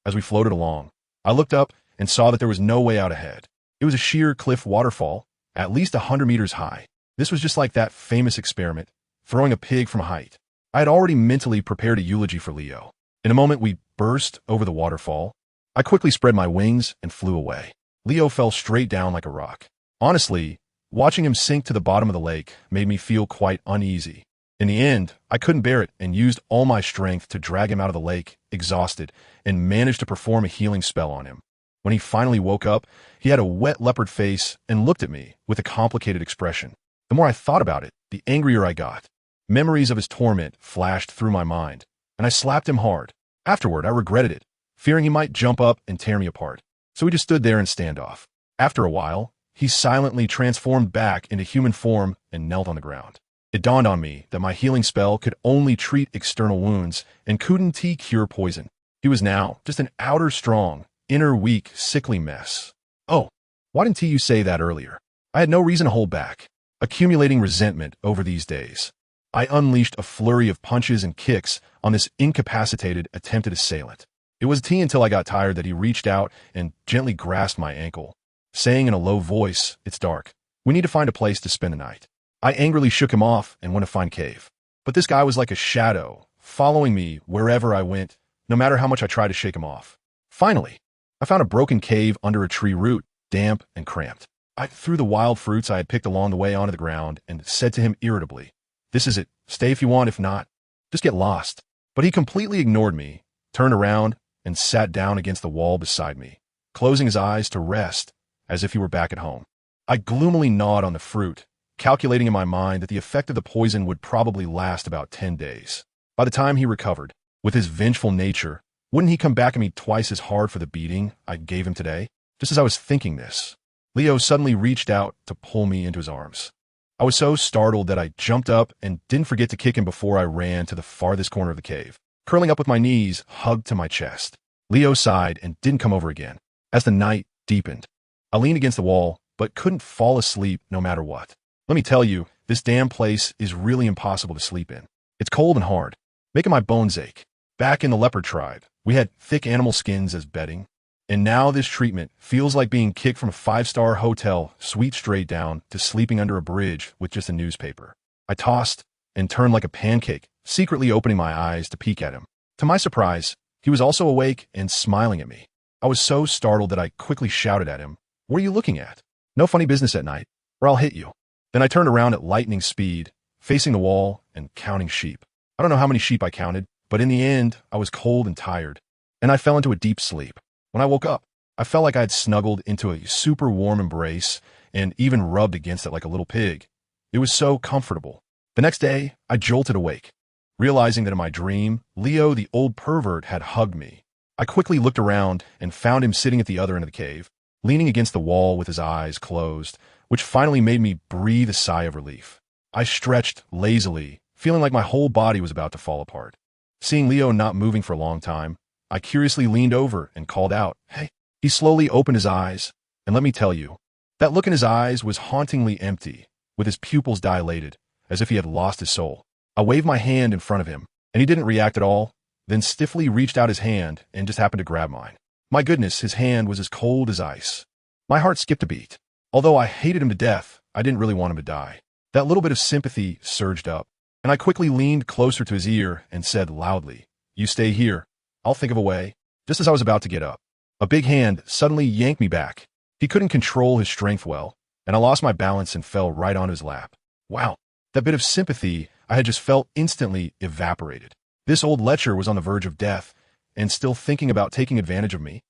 As we floated along, I looked up and saw that there was no way out ahead. It was a sheer cliff waterfall, at least 100 meters high. This was just like that famous experiment, throwing a pig from height. I had already mentally prepared a eulogy for Leo. In a moment, we burst over the waterfall. I quickly spread my wings and flew away. Leo fell straight down like a rock. Honestly, watching him sink to the bottom of the lake made me feel quite uneasy. In the end, I couldn't bear it and used all my strength to drag him out of the lake, exhausted, and managed to perform a healing spell on him. When he finally woke up, he had a wet leopard face and looked at me with a complicated expression. The more I thought about it, the angrier I got. Memories of his torment flashed through my mind, and I slapped him hard. Afterward, I regretted it, fearing he might jump up and tear me apart. So we just stood there in standoff. After a while, he silently transformed back into human form and knelt on the ground. It dawned on me that my healing spell could only treat external wounds and couldn't cure poison. He was now just an outer strong, inner weak, sickly mess. Oh, why didn't you say that earlier? I had no reason to hold back. Accumulating resentment over these days, I unleashed a flurry of punches and kicks on this incapacitated attempted assailant. It was tea until I got tired that he reached out and gently grasped my ankle, saying in a low voice, "It's dark. We need to find a place to spend the night." I angrily shook him off and went to find a cave. But this guy was like a shadow, following me wherever I went, no matter how much I tried to shake him off. Finally, I found a broken cave under a tree root, damp and cramped. I threw the wild fruits I had picked along the way onto the ground and said to him irritably, "This is it. Stay if you want, if not, just get lost." But he completely ignored me, turned around, and sat down against the wall beside me, closing his eyes to rest as if he were back at home. I gloomily gnawed on the fruit, calculating in my mind that the effect of the poison would probably last about 10 days. By the time he recovered, with his vengeful nature, wouldn't he come back at me twice as hard for the beating I gave him today? Just as I was thinking this, Leo suddenly reached out to pull me into his arms. I was so startled that I jumped up and didn't forget to kick him before I ran to the farthest corner of the cave, curling up with my knees hugged to my chest. Leo sighed and didn't come over again. As the night deepened, I leaned against the wall, but couldn't fall asleep no matter what. Let me tell you, this damn place is really impossible to sleep in. It's cold and hard, making my bones ache. Back in the leopard tribe, we had thick animal skins as bedding, and now this treatment feels like being kicked from a 5-star hotel suite straight down to sleeping under a bridge with just a newspaper. I tossed and turned like a pancake, secretly opening my eyes to peek at him. To my surprise, he was also awake and smiling at me. I was so startled that I quickly shouted at him, "What are you looking at? No funny business at night, or I'll hit you." Then I turned around at lightning speed, facing the wall and counting sheep. I don't know how many sheep I counted, but in the end, I was cold and tired, and I fell into a deep sleep. When I woke up, I felt like I had snuggled into a super warm embrace and even rubbed against it like a little pig. It was so comfortable. The next day, I jolted awake, realizing that in my dream, Leo, the old pervert, had hugged me. I quickly looked around and found him sitting at the other end of the cave, leaning against the wall with his eyes closed, which finally made me breathe a sigh of relief. I stretched lazily, feeling like my whole body was about to fall apart. Seeing Leo not moving for a long time, I curiously leaned over and called out, "Hey." He slowly opened his eyes, and let me tell you, that look in his eyes was hauntingly empty, with his pupils dilated, as if he had lost his soul. I waved my hand in front of him, and he didn't react at all, then stiffly reached out his hand and just happened to grab mine. My goodness, his hand was as cold as ice. My heart skipped a beat. Although I hated him to death, I didn't really want him to die. That little bit of sympathy surged up, and I quickly leaned closer to his ear and said loudly, "You stay here. I'll think of a way." Just as I was about to get up, a big hand suddenly yanked me back. He couldn't control his strength well, and I lost my balance and fell right onto his lap. Wow, that bit of sympathy I had just felt instantly evaporated. This old lecher was on the verge of death and still thinking about taking advantage of me.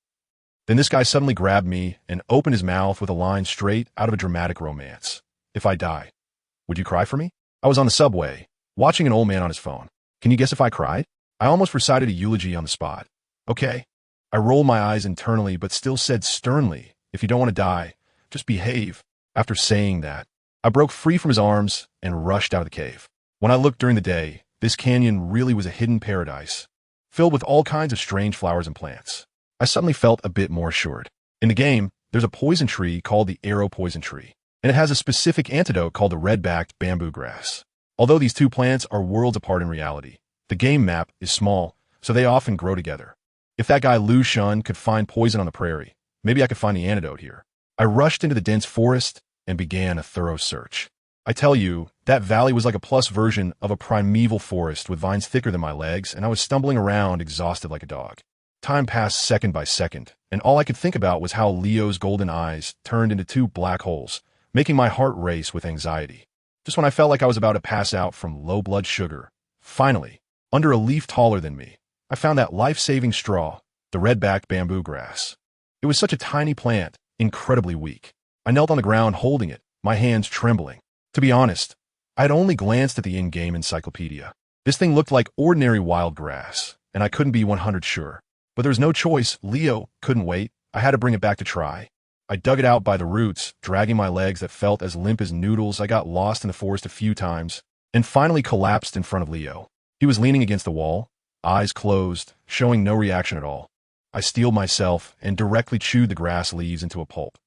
Then this guy suddenly grabbed me and opened his mouth with a line straight out of a dramatic romance. "If I die, would you cry for me?" I was on the subway, watching an old man on his phone. Can you guess if I cried? I almost recited a eulogy on the spot. Okay. I rolled my eyes internally, but still said sternly, "If you don't want to die, just behave." After saying that, I broke free from his arms and rushed out of the cave. When I looked during the day, this canyon really was a hidden paradise, filled with all kinds of strange flowers and plants. I suddenly felt a bit more assured. In the game, there's a poison tree called the arrow poison tree, and it has a specific antidote called the red-backed bamboo grass. Although these two plants are worlds apart in reality, the game map is small, so they often grow together. If that guy Lu Shun could find poison on the prairie, maybe I could find the antidote here. I rushed into the dense forest and began a thorough search. I tell you, that valley was like a plus version of a primeval forest with vines thicker than my legs, and I was stumbling around exhausted like a dog. Time passed second by second, and all I could think about was how Leo's golden eyes turned into two black holes, making my heart race with anxiety. Just when I felt like I was about to pass out from low blood sugar, finally, under a leaf taller than me, I found that life-saving straw, the red-backed bamboo grass. It was such a tiny plant, incredibly weak. I knelt on the ground holding it, my hands trembling. To be honest, I had only glanced at the in-game encyclopedia. This thing looked like ordinary wild grass, and I couldn't be 100 sure. But there was no choice. Leo couldn't wait. I had to bring it back to try. I dug it out by the roots, dragging my legs that felt as limp as noodles. I got lost in the forest a few times, and finally collapsed in front of Leo. He was leaning against the wall, eyes closed, showing no reaction at all. I steeled myself and directly chewed the grass leaves into a pulp.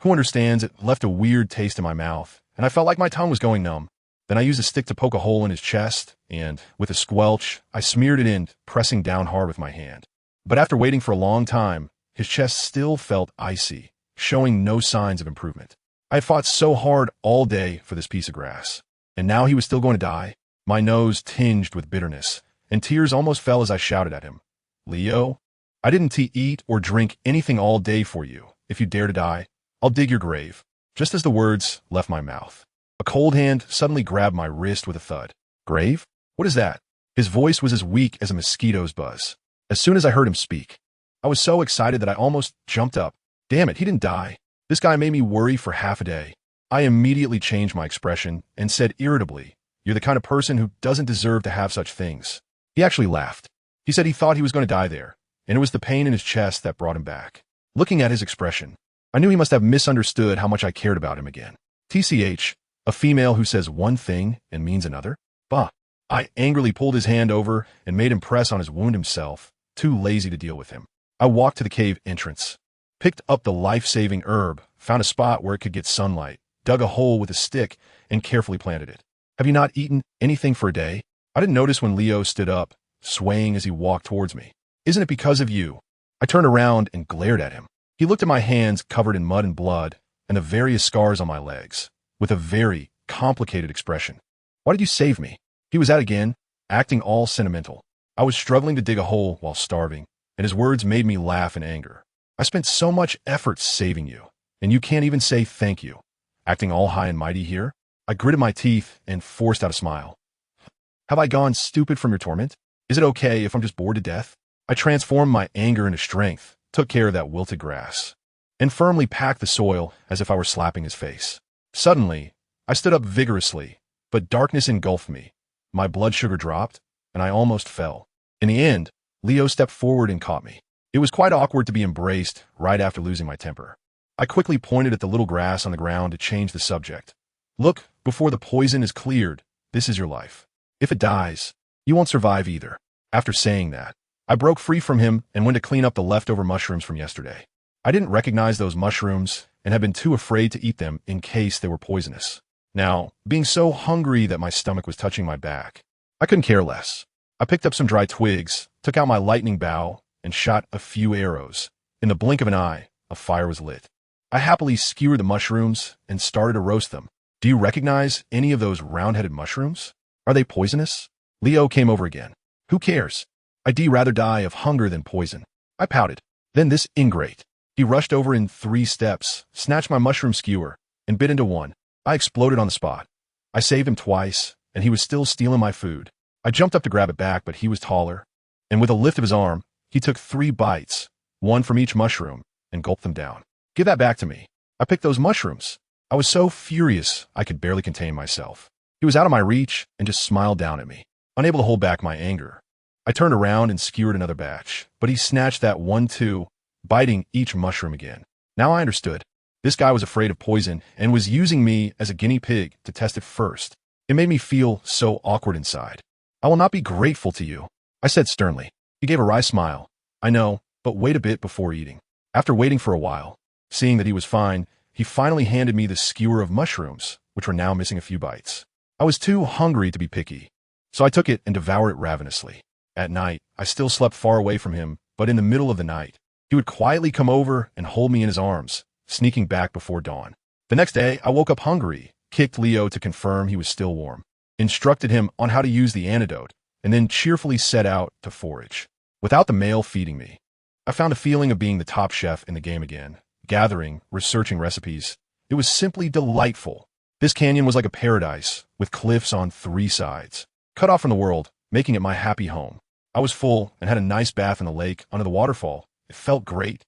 Who understands, it left a weird taste in my mouth, and I felt like my tongue was going numb. Then I used a stick to poke a hole in his chest, and, with a squelch, I smeared it in, pressing down hard with my hand. But after waiting for a long time, his chest still felt icy, showing no signs of improvement. I had fought so hard all day for this piece of grass, and now he was still going to die. My nose tinged with bitterness, and tears almost fell as I shouted at him. Leo, I didn't eat or drink anything all day for you. If you dare to die, I'll dig your grave. Just as the words left my mouth, a cold hand suddenly grabbed my wrist with a thud. Grave? What is that? His voice was as weak as a mosquito's buzz. As soon as I heard him speak, I was so excited that I almost jumped up. Damn it, he didn't die. This guy made me worry for half a day. I immediately changed my expression and said irritably, "You're the kind of person who doesn't deserve to have such things." He actually laughed. He said he thought he was going to die there, and it was the pain in his chest that brought him back. Looking at his expression, I knew he must have misunderstood how much I cared about him again. TCH, a female who says one thing and means another? Bah. I angrily pulled his hand over and made him press on his wound himself, too lazy to deal with him. I walked to the cave entrance, picked up the life-saving herb, found a spot where it could get sunlight, dug a hole with a stick, and carefully planted it. Have you not eaten anything for a day? I didn't notice when Leo stood up, swaying as he walked towards me. Isn't it because of you? I turned around and glared at him. He looked at my hands covered in mud and blood, and the various scars on my legs, with a very complicated expression. Why did you save me? He was at again, acting all sentimental. I was struggling to dig a hole while starving, and his words made me laugh in anger. I spent so much effort saving you, and you can't even say thank you. Acting all high and mighty here? I gritted my teeth and forced out a smile. Have I gone stupid from your torment? Is it okay if I'm just bored to death? I transformed my anger into strength, took care of that wilted grass, and firmly packed the soil as if I were slapping his face. Suddenly, I stood up vigorously, but darkness engulfed me. My blood sugar dropped, and I almost fell. In the end, Leo stepped forward and caught me. It was quite awkward to be embraced right after losing my temper. I quickly pointed at the little grass on the ground to change the subject. Look, before the poison is cleared, this is your life. If it dies, you won't survive either. After saying that, I broke free from him and went to clean up the leftover mushrooms from yesterday. I didn't recognize those mushrooms and had been too afraid to eat them in case they were poisonous. Now, being so hungry that my stomach was touching my back, I couldn't care less. I picked up some dry twigs, took out my lightning bow, and shot a few arrows. In the blink of an eye, a fire was lit. I happily skewered the mushrooms and started to roast them. Do you recognize any of those round-headed mushrooms? Are they poisonous? Leo came over again. Who cares? I'd rather die of hunger than poison. I pouted. Then this ingrate. He rushed over in 3 steps, snatched my mushroom skewer, and bit into one. I exploded on the spot. I saved him twice, and he was still stealing my food. I jumped up to grab it back, but he was taller, and with a lift of his arm, he took 3 bites, one from each mushroom, and gulped them down. Give that back to me. I picked those mushrooms. I was so furious I could barely contain myself. He was out of my reach and just smiled down at me, unable to hold back my anger. I turned around and skewered another batch, but he snatched that one too, biting each mushroom again. Now I understood. This guy was afraid of poison and was using me as a guinea pig to test it first. It made me feel so awkward inside. I will not be grateful to you, I said sternly. He gave a wry smile. I know, but wait a bit before eating. After waiting for a while, seeing that he was fine, he finally handed me the skewer of mushrooms, which were now missing a few bites. I was too hungry to be picky, so I took it and devoured it ravenously. At night, I still slept far away from him, but in the middle of the night, he would quietly come over and hold me in his arms, sneaking back before dawn. The next day, I woke up hungry, kicked Leo to confirm he was still warm, instructed him on how to use the antidote, and then cheerfully set out to forage. Without the male feeding me, I found a feeling of being the top chef in the game again, gathering, researching recipes. It was simply delightful. This canyon was like a paradise, with cliffs on 3 sides, cut off from the world, making it my happy home. I was full and had a nice bath in the lake under the waterfall. It felt great.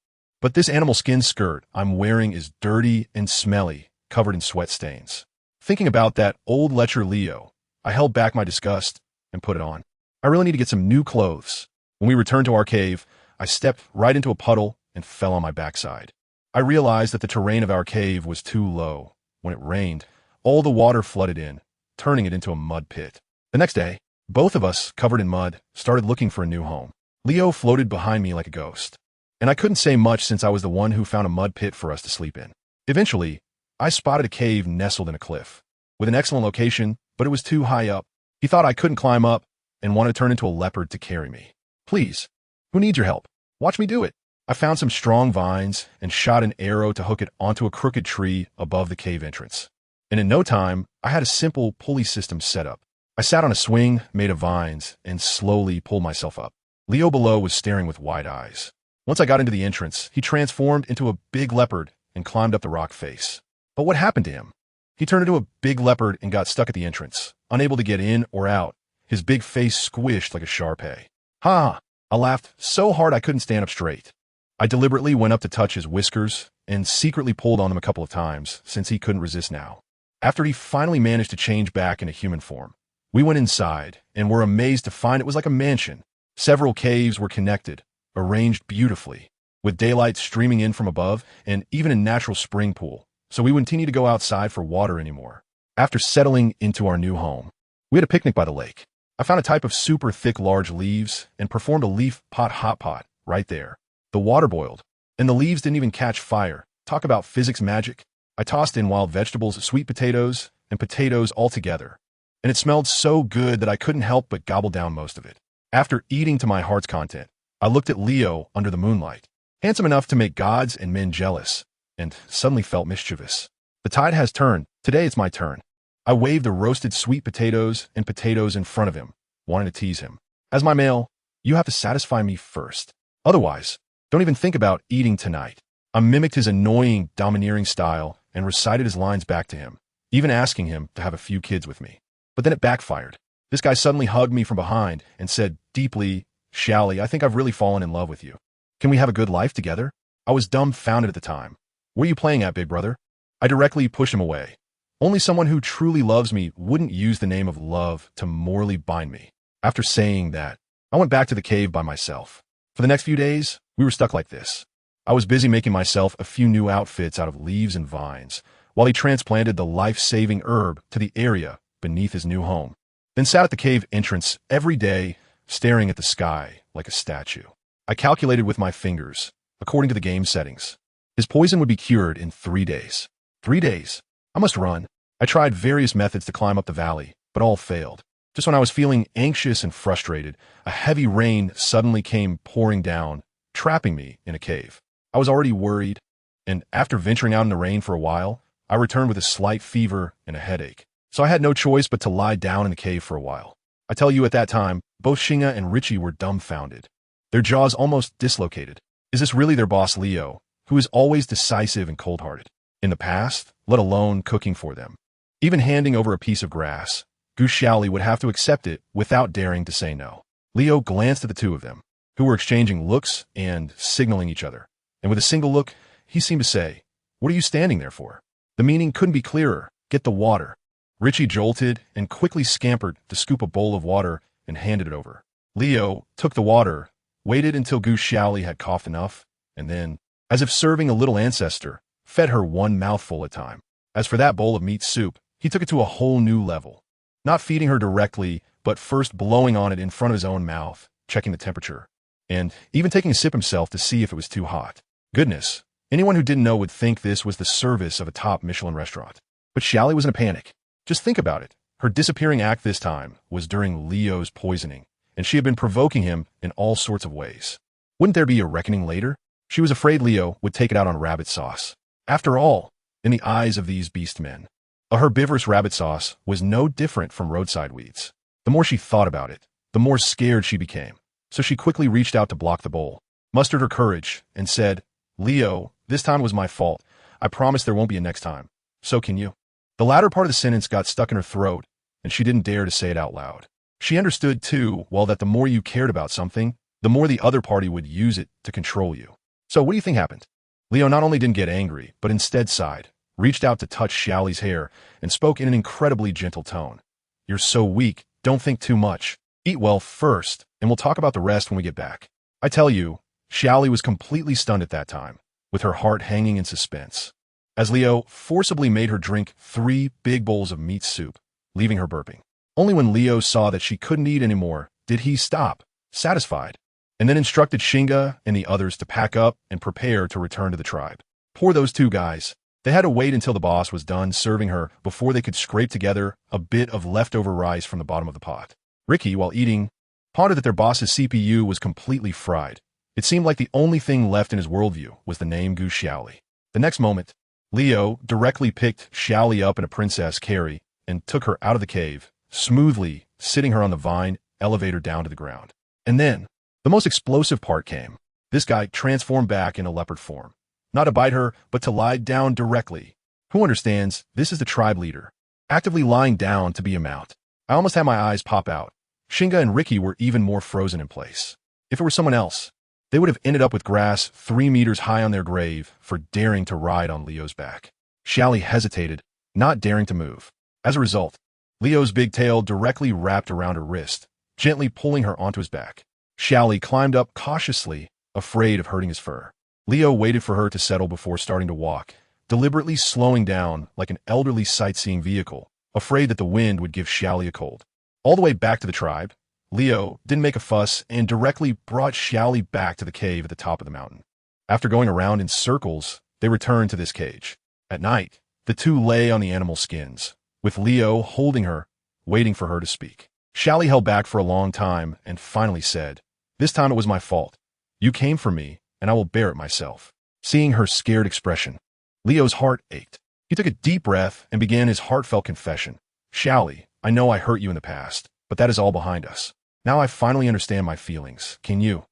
But this animal skin skirt I'm wearing is dirty and smelly, covered in sweat stains. Thinking about that old lecher Leo, I held back my disgust and put it on. I really need to get some new clothes. When we returned to our cave, I stepped right into a puddle and fell on my backside. I realized that the terrain of our cave was too low. When it rained, all the water flooded in, turning it into a mud pit. The next day, both of us, covered in mud, started looking for a new home. Leo floated behind me like a ghost, and I couldn't say much since I was the one who found a mud pit for us to sleep in. Eventually, I spotted a cave nestled in a cliff, with an excellent location, but it was too high up. He thought I couldn't climb up and wanted to turn into a leopard to carry me. Please, who needs your help? Watch me do it. I found some strong vines and shot an arrow to hook it onto a crooked tree above the cave entrance. And in no time, I had a simple pulley system set up. I sat on a swing made of vines and slowly pulled myself up. Leo below was staring with wide eyes. Once I got into the entrance, he transformed into a big leopard and climbed up the rock face. But what happened to him? He turned into a big leopard and got stuck at the entrance, unable to get in or out, his big face squished like a Shar-Pei. Ha! I laughed so hard I couldn't stand up straight. I deliberately went up to touch his whiskers and secretly pulled on them a couple of times, since he couldn't resist now. After he finally managed to change back into human form, we went inside and were amazed to find it was like a mansion. Several caves were connected, arranged beautifully, with daylight streaming in from above and even a natural spring pool, so we wouldn't need to go outside for water anymore. After settling into our new home, we had a picnic by the lake. I found a type of super thick large leaves and performed a leaf pot hot pot right there. The water boiled, and the leaves didn't even catch fire. Talk about physics magic. I tossed in wild vegetables, sweet potatoes, and potatoes all together, and it smelled so good that I couldn't help but gobble down most of it. After eating to my heart's content, I looked at Leo under the moonlight, handsome enough to make gods and men jealous, and suddenly felt mischievous. The tide has turned. Today it's my turn. I waved the roasted sweet potatoes and potatoes in front of him, wanting to tease him. As my male, you have to satisfy me first. Otherwise, don't even think about eating tonight. I mimicked his annoying, domineering style and recited his lines back to him, even asking him to have a few kids with me. But then it backfired. This guy suddenly hugged me from behind and said deeply, Xiaoli, I think I've really fallen in love with you. Can we have a good life together? I was dumbfounded at the time. Where are you playing at, big brother? I directly pushed him away. Only someone who truly loves me wouldn't use the name of love to morally bind me. After saying that, I went back to the cave by myself. For the next few days, we were stuck like this. I was busy making myself a few new outfits out of leaves and vines, while he transplanted the life-saving herb to the area beneath his new home. Then sat at the cave entrance every day, staring at the sky like a statue. I calculated with my fingers, according to the game settings. His poison would be cured in 3 days. 3 days. I must run. I tried various methods to climb up the valley, but all failed. Just when I was feeling anxious and frustrated, a heavy rain suddenly came pouring down, trapping me in a cave. I was already worried, and after venturing out in the rain for a while, I returned with a slight fever and a headache. So I had no choice but to lie down in the cave for a while. I tell you, at that time, both Xinga and Richie were dumbfounded. Their jaws almost dislocated. Is this really their boss Leo, who is always decisive and cold-hearted? In the past, let alone cooking for them. Even handing over a piece of grass, Gu Xiaoli would have to accept it without daring to say no. Leo glanced at the two of them, who were exchanging looks and signaling each other. And with a single look, he seemed to say, "What are you standing there for?" The meaning couldn't be clearer. Get the water. Richie jolted and quickly scampered to scoop a bowl of water and handed it over. Leo took the water, waited until Gu Xiaoli had coughed enough, and then, as if serving a little ancestor, fed her one mouthful at a time. As for that bowl of meat soup, he took it to a whole new level. Not feeding her directly, but first blowing on it in front of his own mouth, checking the temperature, and even taking a sip himself to see if it was too hot. Goodness, anyone who didn't know would think this was the service of a top Michelin restaurant. But Xiaoli was in a panic. Just think about it. Her disappearing act this time was during Leo's poisoning, and she had been provoking him in all sorts of ways. Wouldn't there be a reckoning later? She was afraid Leo would take it out on rabbit sauce. After all, in the eyes of these beast men, a herbivorous rabbit sauce was no different from roadside weeds. The more she thought about it, the more scared she became. So she quickly reached out to block the bowl, mustered her courage, and said, "Leo, this time was my fault. I promise there won't be a next time. So can you?" The latter part of the sentence got stuck in her throat, and she didn't dare to say it out loud. She understood, too, well, that the more you cared about something, the more the other party would use it to control you. So what do you think happened? Leo not only didn't get angry, but instead sighed, reached out to touch Xiaoli's hair, and spoke in an incredibly gentle tone. You're so weak, don't think too much. Eat well first, and we'll talk about the rest when we get back. I tell you, Xiaoli was completely stunned at that time, with her heart hanging in suspense, as Leo forcibly made her drink 3 big bowls of meat soup, leaving her burping. Only when Leo saw that she couldn't eat anymore did he stop, satisfied, and then instructed Shinga and the others to pack up and prepare to return to the tribe. Poor those 2 guys. They had to wait until the boss was done serving her before they could scrape together a bit of leftover rice from the bottom of the pot. Ricky, while eating, pondered that their boss's CPU was completely fried. It seemed like the only thing left in his worldview was the name Gu Xiaoli. The next moment, Leo directly picked Xiaoli up in a princess carry and took her out of the cave, smoothly sitting her on the vine elevator down to the ground. And then, the most explosive part came. This guy transformed back into leopard form. Not to bite her, but to lie down directly. Who understands? This is the tribe leader, actively lying down to be a mount. I almost had my eyes pop out. Shinga and Ricky were even more frozen in place. If it were someone else, they would have ended up with grass 3 meters high on their grave for daring to ride on Leo's back. Xiaoli hesitated, not daring to move. As a result, Leo's big tail directly wrapped around her wrist, gently pulling her onto his back. Xiaoli climbed up cautiously, afraid of hurting his fur. Leo waited for her to settle before starting to walk, deliberately slowing down like an elderly sightseeing vehicle, afraid that the wind would give Xiaoli a cold. All the way back to the tribe, Leo didn't make a fuss and directly brought Xiaoli back to the cave at the top of the mountain. After going around in circles, they returned to this cage. At night, the 2 lay on the animal skins, with Leo holding her, waiting for her to speak. Xiaoli held back for a long time and finally said, "This time it was my fault. You came for me, and I will bear it myself." Seeing her scared expression, Leo's heart ached. He took a deep breath and began his heartfelt confession. "Xiaoli, I know I hurt you in the past, but that is all behind us. Now I finally understand my feelings. Can you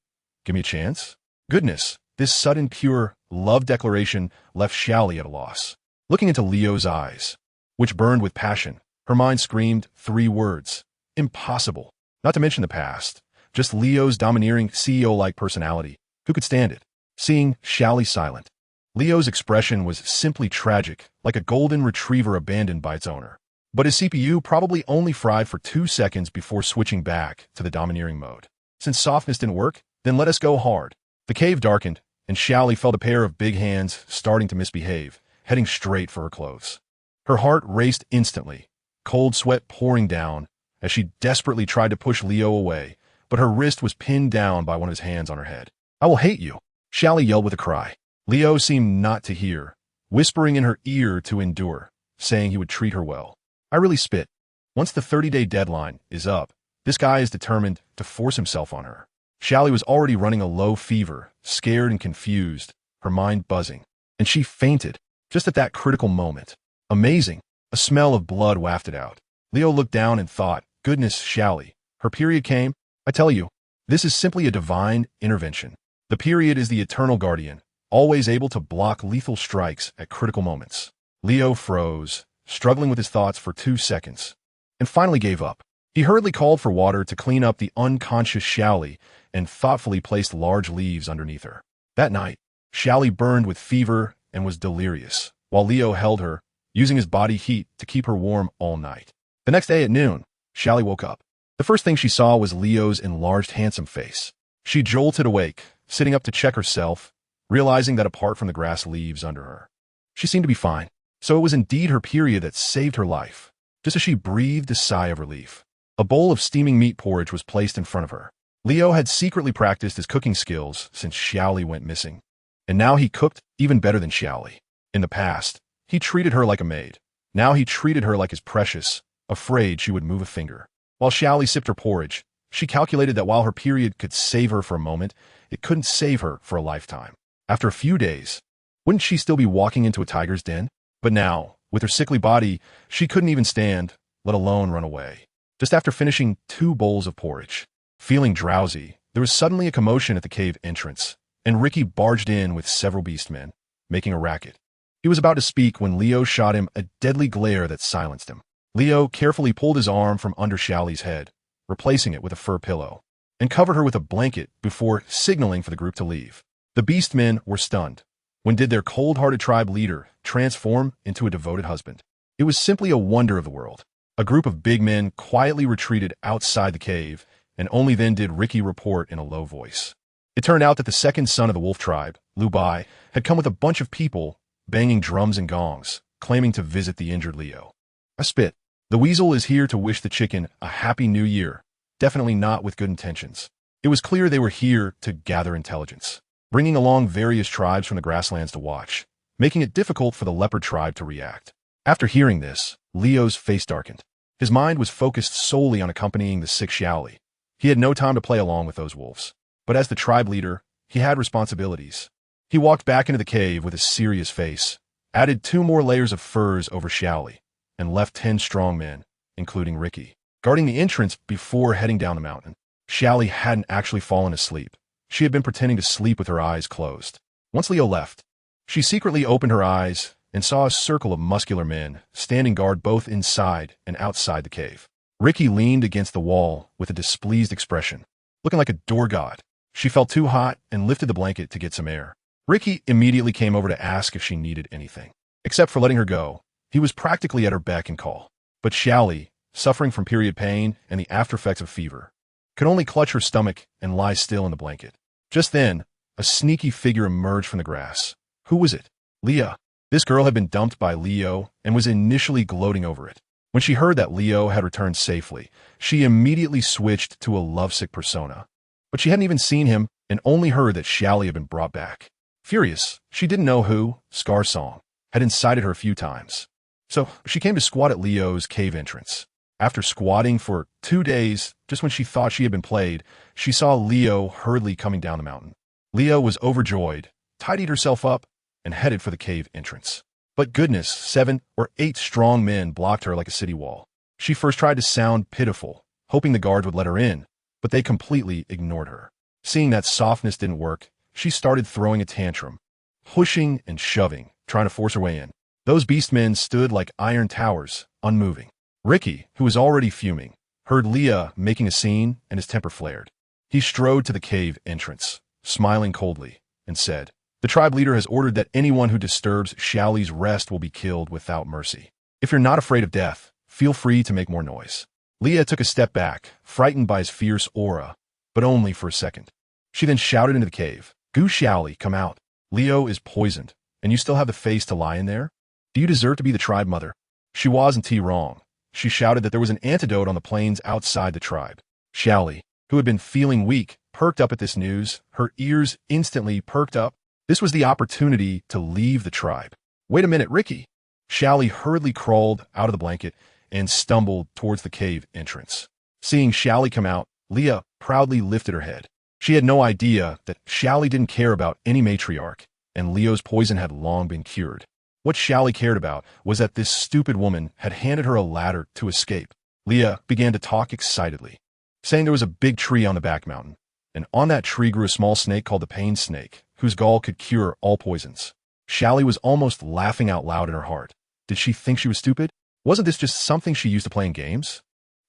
give me a chance?" Goodness, this sudden pure love declaration left Xiaoli at a loss. Looking into Leo's eyes, which burned with passion, her mind screamed 3 words. Impossible. Not to mention the past, just Leo's domineering CEO-like personality. Who could stand it? Seeing Xiaoli silent, Leo's expression was simply tragic, like a golden retriever abandoned by its owner. But his CPU probably only fried for 2 seconds before switching back to the domineering mode. Since softness didn't work, then let us go hard. The cave darkened, and Xiaoli felt a pair of big hands starting to misbehave, heading straight for her clothes. Her heart raced instantly, cold sweat pouring down, as she desperately tried to push Leo away, but her wrist was pinned down by one of his hands on her head. "I will hate you," Xiaoli yelled with a cry. Leo seemed not to hear, whispering in her ear to endure, saying he would treat her well. I really spit. Once the 30-day deadline is up, this guy is determined to force himself on her. Xiaoli was already running a low fever, scared and confused, her mind buzzing, and she fainted just at that critical moment. Amazing. A smell of blood wafted out. Leo looked down and thought, goodness, Xiaoli, her period came? I tell you, this is simply a divine intervention. The period is the eternal guardian, always able to block lethal strikes at critical moments. Leo froze, struggling with his thoughts for 2 seconds, and finally gave up. He hurriedly called for water to clean up the unconscious Xiaoli and thoughtfully placed large leaves underneath her. That night, Xiaoli burned with fever and was delirious, while Leo held her, using his body heat to keep her warm all night. The next day at noon, Xiaoli woke up. The first thing she saw was Leo's enlarged, handsome face. She jolted awake, sitting up to check herself, realizing that apart from the grass leaves under her, she seemed to be fine. So it was indeed her period that saved her life. Just as she breathed a sigh of relief, a bowl of steaming meat porridge was placed in front of her. Leo had secretly practiced his cooking skills since Xiaoli went missing, and now he cooked even better than Xiaoli. In the past, he treated her like a maid. Now he treated her like his precious, afraid she would move a finger. While Xiaoli sipped her porridge, she calculated that while her period could save her for a moment, it couldn't save her for a lifetime. After a few days, wouldn't she still be walking into a tiger's den? But now, with her sickly body, she couldn't even stand, let alone run away. Just after finishing 2 bowls of porridge, feeling drowsy, there was suddenly a commotion at the cave entrance, and Ricky barged in with several beastmen, making a racket. He was about to speak when Leo shot him a deadly glare that silenced him. Leo carefully pulled his arm from under Xiaoli's head, replacing it with a fur pillow, and covered her with a blanket before signaling for the group to leave. The beastmen were stunned, When did their cold-hearted tribe leader transform into a devoted husband? It was simply a wonder of the world. A group of big men quietly retreated outside the cave, and only then did Ricky report in a low voice. It turned out that the second son of the wolf tribe, Lu Bai, had come with a bunch of people, banging drums and gongs, claiming to visit the injured Leo. I spit. The weasel is here to wish the chicken a happy new year, definitely not with good intentions. It was clear they were here to gather intelligence, bringing along various tribes from the grasslands to watch, making it difficult for the leopard tribe to react. After hearing this, Leo's face darkened. His mind was focused solely on accompanying the Gu Xiaoli. He had no time to play along with those wolves. But as the tribe leader, he had responsibilities. He walked back into the cave with a serious face, added 2 more layers of furs over Xiaoli, and left 10 strong men, including Ricky, guarding the entrance before heading down the mountain. Xiaoli hadn't actually fallen asleep. She had been pretending to sleep with her eyes closed. Once Leo left, she secretly opened her eyes and saw a circle of muscular men standing guard both inside and outside the cave. Ricky leaned against the wall with a displeased expression, looking like a door god. She felt too hot and lifted the blanket to get some air. Ricky immediately came over to ask if she needed anything. Except for letting her go, he was practically at her beck and call. But Xiaoli, suffering from period pain and the aftereffects of fever, could only clutch her stomach and lie still in the blanket. Just then, a sneaky figure emerged from the grass. Who was it? Leah. This girl had been dumped by Leo and was initially gloating over it. When she heard that Leo had returned safely, she immediately switched to a lovesick persona. But she hadn't even seen him and only heard that Xiaoli had been brought back. Furious, she didn't know who, Scar Song, had incited her a few times. So she came to squat at Leo's cave entrance. After squatting for 2 days, just when she thought she had been played, she saw Leo hurriedly coming down the mountain. Leo was overjoyed, tidied herself up, and headed for the cave entrance. But goodness, 7 or 8 strong men blocked her like a city wall. She first tried to sound pitiful, hoping the guards would let her in, but they completely ignored her. Seeing that softness didn't work, she started throwing a tantrum, pushing and shoving, trying to force her way in. Those beastmen stood like iron towers, unmoving. Ricky, who was already fuming, heard Leah making a scene and his temper flared. He strode to the cave entrance, smiling coldly, and said, "The tribe leader has ordered that anyone who disturbs Xiaoli's rest will be killed without mercy. If you're not afraid of death, feel free to make more noise." Leah took a step back, frightened by his fierce aura, but only for a second. She then shouted into the cave, "Gu Xiaoli, come out. Leo is poisoned, and you still have the face to lie in there? Do you deserve to be the tribe mother?" She wasn't wrong. She shouted that there was an antidote on the plains outside the tribe. Xiaoli, who had been feeling weak, perked up at this news. Her ears instantly perked up. This was the opportunity to leave the tribe. "Wait a minute, Ricky." Xiaoli hurriedly crawled out of the blanket and stumbled towards the cave entrance. Seeing Xiaoli come out, Leah proudly lifted her head. She had no idea that Xiaoli didn't care about any matriarch, and Leo's poison had long been cured. What Xiaoli cared about was that this stupid woman had handed her a ladder to escape. Leah began to talk excitedly, saying there was a big tree on the back mountain, and on that tree grew a small snake called the pain snake, whose gall could cure all poisons. Xiaoli was almost laughing out loud in her heart. Did she think she was stupid? Wasn't this just something she used to play in games?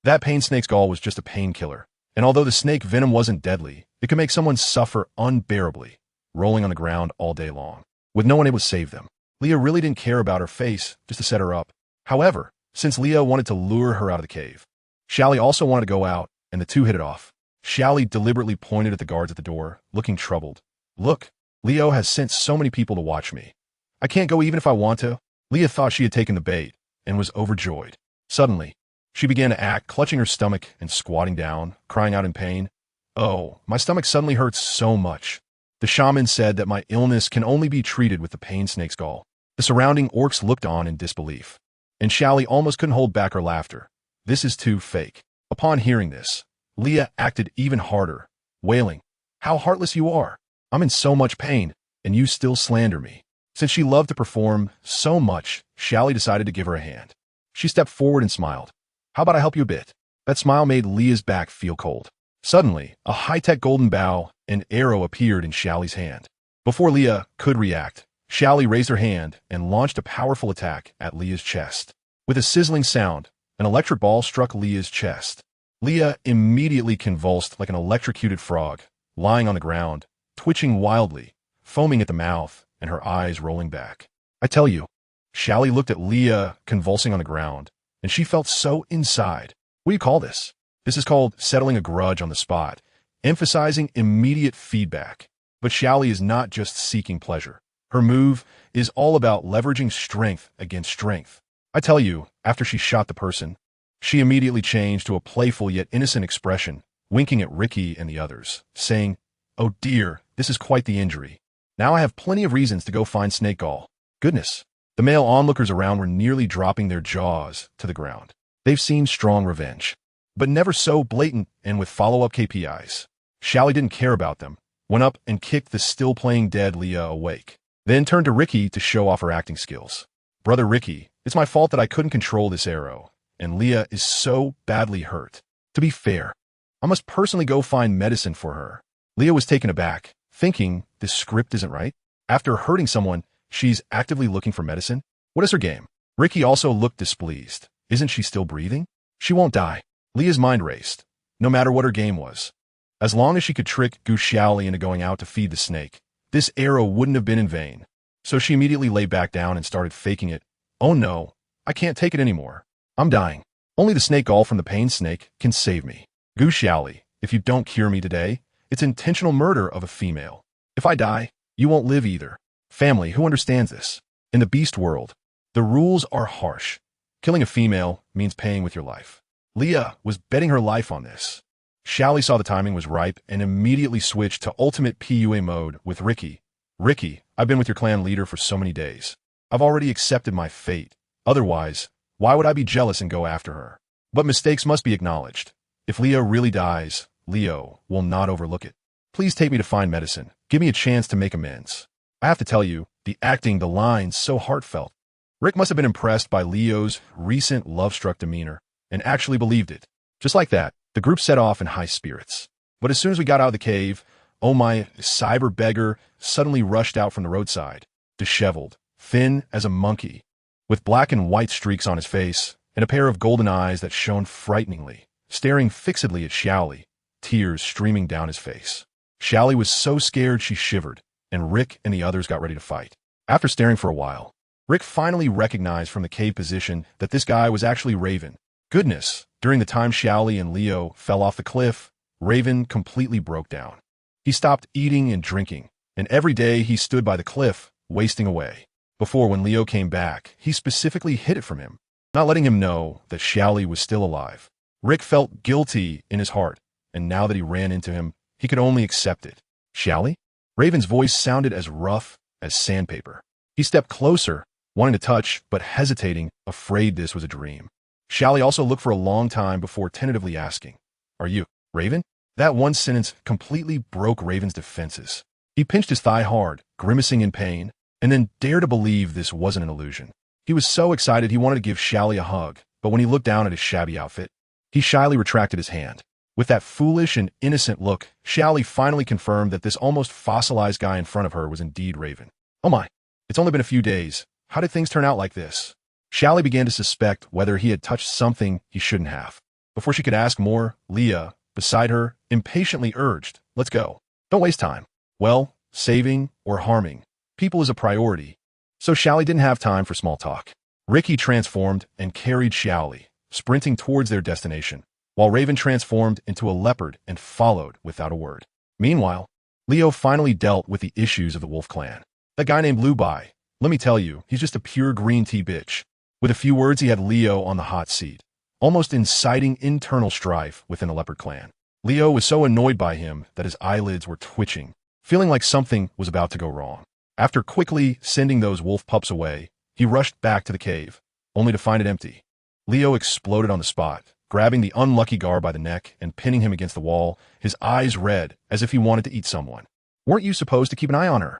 That pain snake's gall was just a painkiller, and although the snake venom wasn't deadly, it could make someone suffer unbearably, rolling on the ground all day long, with no one able to save them. Leah really didn't care about her face, just to set her up. However, since Leah wanted to lure her out of the cave, Xiaoli also wanted to go out, and the two hit it off. Xiaoli deliberately pointed at the guards at the door, looking troubled. "Look, Leo has sent so many people to watch me. I can't go even if I want to." Leah thought she had taken the bait, and was overjoyed. Suddenly, she began to act, clutching her stomach and squatting down, crying out in pain. "Oh, my stomach suddenly hurts so much. The shaman said that my illness can only be treated with the pain snake's gall." The surrounding orcs looked on in disbelief, and Xiaoli almost couldn't hold back her laughter. "This is too fake." Upon hearing this, Leah acted even harder, wailing, "How heartless you are! I'm in so much pain, and you still slander me." Since she loved to perform so much, Xiaoli decided to give her a hand. She stepped forward and smiled. "How about I help you a bit?" That smile made Leah's back feel cold. Suddenly, a high-tech golden bow and arrow appeared in Xiaoli's hand. Before Leah could react, Xiaoli raised her hand and launched a powerful attack at Leah's chest. With a sizzling sound, an electric ball struck Leah's chest. Leah immediately convulsed like an electrocuted frog, lying on the ground, twitching wildly, foaming at the mouth, and her eyes rolling back. I tell you, Xiaoli looked at Leah convulsing on the ground, and she felt so inside. What do you call this? This is called settling a grudge on the spot, emphasizing immediate feedback. But Xiaoli is not just seeking pleasure. Her move is all about leveraging strength against strength. I tell you, after she shot the person, she immediately changed to a playful yet innocent expression, winking at Ricky and the others, saying, "Oh dear, this is quite the injury. Now I have plenty of reasons to go find snake gall." Goodness. The male onlookers around were nearly dropping their jaws to the ground. They've seen strong revenge, but never so blatant and with follow-up KPIs. Xiaoli didn't care about them, went up and kicked the still-playing dead Leah awake, then turned to Ricky to show off her acting skills. "Brother Ricky, it's my fault that I couldn't control this arrow, and Leah is so badly hurt. To be fair, I must personally go find medicine for her." Leah was taken aback, thinking this script isn't right. After hurting someone, she's actively looking for medicine? What is her game? Ricky also looked displeased. Isn't she still breathing? She won't die. Leah's mind raced, no matter what her game was. As long as she could trick Gu Xiaoli into going out to feed the snake, this arrow wouldn't have been in vain. So she immediately lay back down and started faking it. "Oh no, I can't take it anymore. I'm dying. Only the snake gall from the pain snake can save me. Gu Xiaoli, if you don't cure me today, it's intentional murder of a female. If I die, you won't live either." Family, who understands this? In the beast world, the rules are harsh. Killing a female means paying with your life. Leah was betting her life on this. Xiaoli saw the timing was ripe and immediately switched to ultimate PUA mode with Ricky. "Ricky, I've been with your clan leader for so many days. I've already accepted my fate. Otherwise, why would I be jealous and go after her? But mistakes must be acknowledged. If Leah really dies, Leo will not overlook it. Please take me to find medicine. Give me a chance to make amends." I have to tell you, the acting, the lines, so heartfelt. Rick must have been impressed by Leo's recent love-struck demeanor and actually believed it. Just like that, the group set off in high spirits. But as soon as we got out of the cave, oh my, cyber beggar suddenly rushed out from the roadside, disheveled, thin as a monkey, with black and white streaks on his face and a pair of golden eyes that shone frighteningly, staring fixedly at Xiaoli, tears streaming down his face. Xiaoli was so scared she shivered, and Rick and the others got ready to fight. After staring for a while, Rick finally recognized from the cave position that this guy was actually Raven. Goodness, during the time Xiaoli and Leo fell off the cliff, Raven completely broke down. He stopped eating and drinking, and every day he stood by the cliff, wasting away. Before, when Leo came back, he specifically hid it from him, not letting him know that Xiaoli was still alive. Rick felt guilty in his heart, and now that he ran into him, he could only accept it. "Xiaoli?" Raven's voice sounded as rough as sandpaper. He stepped closer, wanting to touch, but hesitating, afraid this was a dream. Xiaoli also looked for a long time before tentatively asking, "Are you Raven?" That one sentence completely broke Raven's defenses. He pinched his thigh hard, grimacing in pain, and then dared to believe this wasn't an illusion. He was so excited he wanted to give Xiaoli a hug, but when he looked down at his shabby outfit, he shyly retracted his hand. With that foolish and innocent look, Xiaoli finally confirmed that this almost fossilized guy in front of her was indeed Raven. "Oh my, it's only been a few days. How did things turn out like this?" Xiaoli began to suspect whether he had touched something he shouldn't have. Before she could ask more, Leah, beside her, impatiently urged, "Let's go. Don't waste time." Well, saving or harming people is a priority, so Xiaoli didn't have time for small talk. Ricky transformed and carried Xiaoli, sprinting towards their destination, while Raven transformed into a leopard and followed without a word. Meanwhile, Leo finally dealt with the issues of the Wolf clan. That guy named Lubai, let me tell you, he's just a pure green tea bitch. With a few words, he had Leo on the hot seat, almost inciting internal strife within the Leopard clan. Leo was so annoyed by him that his eyelids were twitching, feeling like something was about to go wrong. After quickly sending those wolf pups away, he rushed back to the cave, only to find it empty. Leo exploded on the spot, grabbing the unlucky guard by the neck and pinning him against the wall, his eyes red as if he wanted to eat someone. "Weren't you supposed to keep an eye on her?"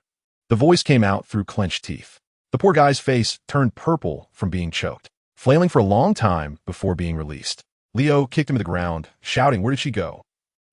The voice came out through clenched teeth. The poor guy's face turned purple from being choked, flailing for a long time before being released. Leo kicked him to the ground, shouting, "Where did she go?"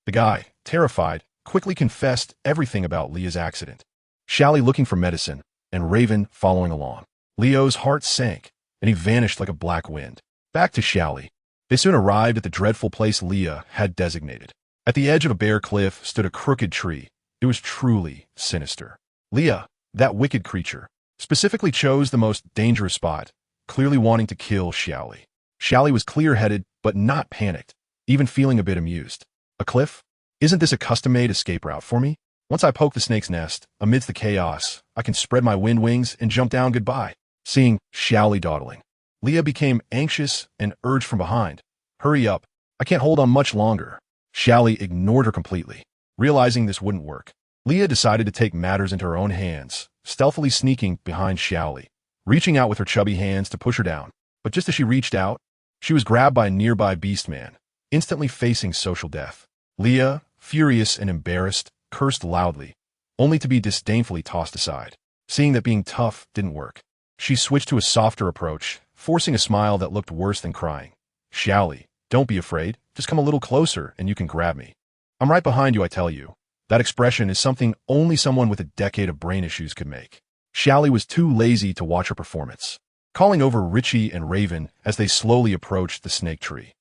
The guy, terrified, quickly confessed everything about Leah's accident. Xiaoli looking for medicine, and Raven following along. Leo's heart sank, and he vanished like a black wind. Back to Xiaoli. They soon arrived at the dreadful place Leah had designated. At the edge of a bare cliff stood a crooked tree. It was truly sinister. "Leah, That wicked creature specifically chose the most dangerous spot, clearly wanting to kill Xiaoli. Xiaoli was clear-headed, but not panicked, even feeling a bit amused. A cliff? Isn't this a custom-made escape route for me? Once I poke the snake's nest, amidst the chaos, I can spread my wind wings and jump down goodbye. Seeing Xiaoli dawdling, Leah became anxious and urged from behind. Hurry up, I can't hold on much longer. Xiaoli ignored her completely. Realizing this wouldn't work, Leah decided to take matters into her own hands, stealthily sneaking behind Xiaoli, reaching out with her chubby hands to push her down. But just as she reached out, she was grabbed by a nearby beastman, instantly facing social death. Leah, furious and embarrassed, cursed loudly, only to be disdainfully tossed aside. Seeing that being tough didn't work, she switched to a softer approach, forcing a smile that looked worse than crying. Xiaoli, don't be afraid, just come a little closer and you can grab me. I'm right behind you, I tell you. That expression is something only someone with a decade of brain issues could make. Xiaoli was too lazy to watch her performance, calling over Richie and Raven as they slowly approached the snake tree.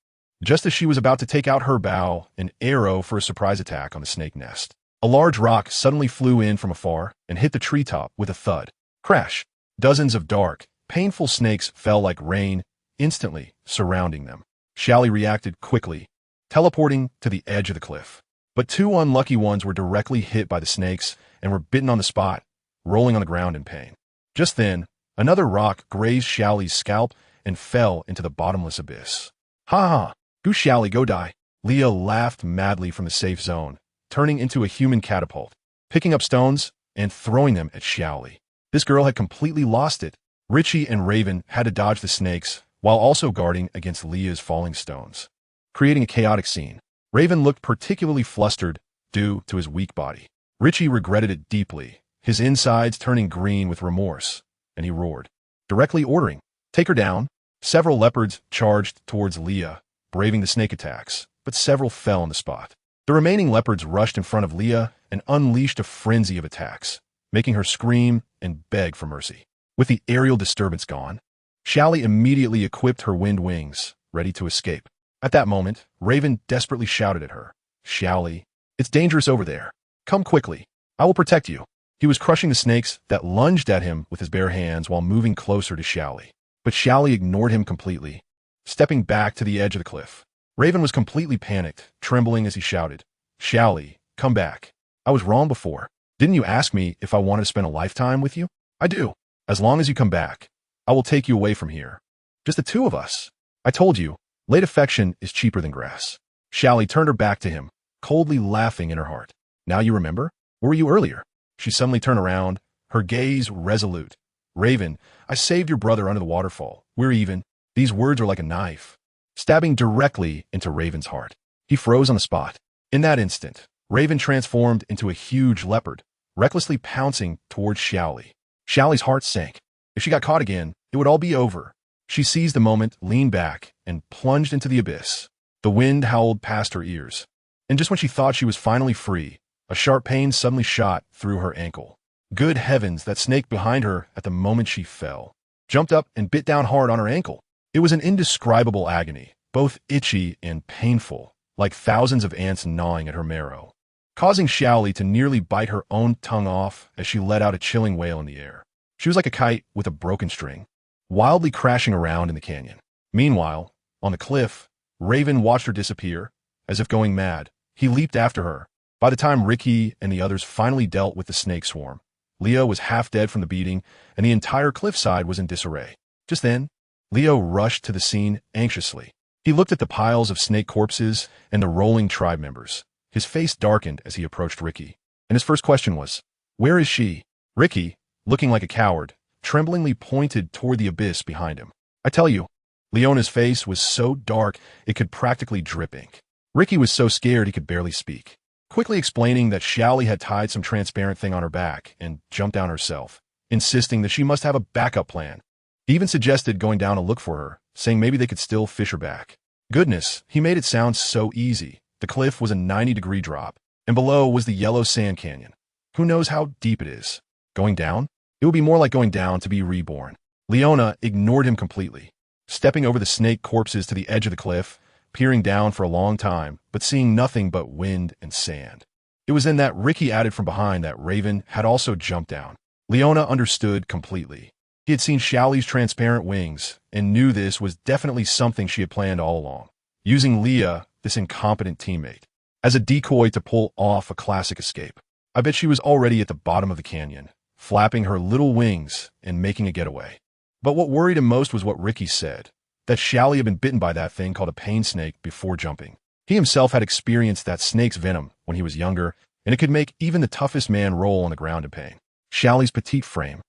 Just as she was about to take out her bow and arrow for a surprise attack on the snake nest, a large rock suddenly flew in from afar and hit the treetop with a thud. Crash! Dozens of dark, painful snakes fell like rain, instantly surrounding them. Xiaoli reacted quickly, teleporting to the edge of the cliff. But two unlucky ones were directly hit by the snakes and were bitten on the spot, rolling on the ground in pain. Just then, another rock grazed Xiaoli's scalp and fell into the bottomless abyss. Ha ha! Gu Xiaoli, go die! Leah laughed madly from the safe zone, turning into a human catapult, picking up stones and throwing them at Xiaoli. This girl had completely lost it. Richie and Raven had to dodge the snakes while also guarding against Leah's falling stones, creating a chaotic scene. Raven looked particularly flustered due to his weak body. Richie regretted it deeply, his insides turning green with remorse, and he roared, directly ordering, "Take her down." Several leopards charged towards Leah, braving the snake attacks, but several fell on the spot. The remaining leopards rushed in front of Leah and unleashed a frenzy of attacks, making her scream and beg for mercy. With the aerial disturbance gone, Xiaoli immediately equipped her wind wings, ready to escape. At that moment, Raven desperately shouted at her, "Xiaoli, it's dangerous over there. Come quickly. I will protect you." He was crushing the snakes that lunged at him with his bare hands while moving closer to Xiaoli. But Xiaoli ignored him completely, stepping back to the edge of the cliff. Raven was completely panicked, trembling as he shouted, "Xiaoli, come back. I was wrong before. Didn't you ask me if I wanted to spend a lifetime with you? I do. As long as you come back, I will take you away from here. Just the two of us. I told you, late affection is cheaper than grass." Xiaoli turned her back to him, coldly laughing in her heart. "Now you remember? Where were you earlier?" She suddenly turned around, her gaze resolute. "Raven, I saved your brother under the waterfall. We're even." These words are like a knife, stabbing directly into Raven's heart. He froze on the spot. In that instant, Raven transformed into a huge leopard, recklessly pouncing towards Xiaoli. Xiaoli's heart sank. If she got caught again, it would all be over. She seized the moment, leaned back, and plunged into the abyss. The wind howled past her ears. And just when she thought she was finally free, a sharp pain suddenly shot through her ankle. Good heavens, that snake behind her at the moment she fell jumped up and bit down hard on her ankle. It was an indescribable agony, both itchy and painful, like thousands of ants gnawing at her marrow, causing Xiaoli to nearly bite her own tongue off as she let out a chilling wail in the air. She was like a kite with a broken string, wildly crashing around in the canyon. Meanwhile, on the cliff, Raven watched her disappear, as if going mad. He leaped after her. By the time Ricky and the others finally dealt with the snake swarm, Leo was half dead from the beating, and the entire cliffside was in disarray. Just then, Leo rushed to the scene anxiously. He looked at the piles of snake corpses and the rolling tribe members. His face darkened as he approached Ricky, and his first question was, "Where is she?" Ricky, looking like a coward, tremblingly pointed toward the abyss behind him. "I tell you." Leona's face was so dark it could practically drip ink. Ricky was so scared he could barely speak, quickly explaining that Xiaoli had tied some transparent thing on her back and jumped down herself, insisting that she must have a backup plan. He even suggested going down to look for her, saying maybe they could still fish her back. Goodness, he made it sound so easy. The cliff was a 90-degree drop, and below was the yellow sand canyon. Who knows how deep it is? Going down? It would be more like going down to be reborn. Leona ignored him completely, stepping over the snake corpses to the edge of the cliff, peering down for a long time, but seeing nothing but wind and sand. It was then that Ricky added from behind that Raven had also jumped down. Leona understood completely. He had seen Xiaoli's transparent wings and knew this was definitely something she had planned all along, using Leah, this incompetent teammate, as a decoy to pull off a classic escape. I bet she was already at the bottom of the canyon, flapping her little wings and making a getaway. But what worried him most was what Ricky said, that Xiaoli had been bitten by that thing called a pain snake before jumping. He himself had experienced that snake's venom when he was younger, and it could make even the toughest man roll on the ground in pain. Xiaoli's petite frame.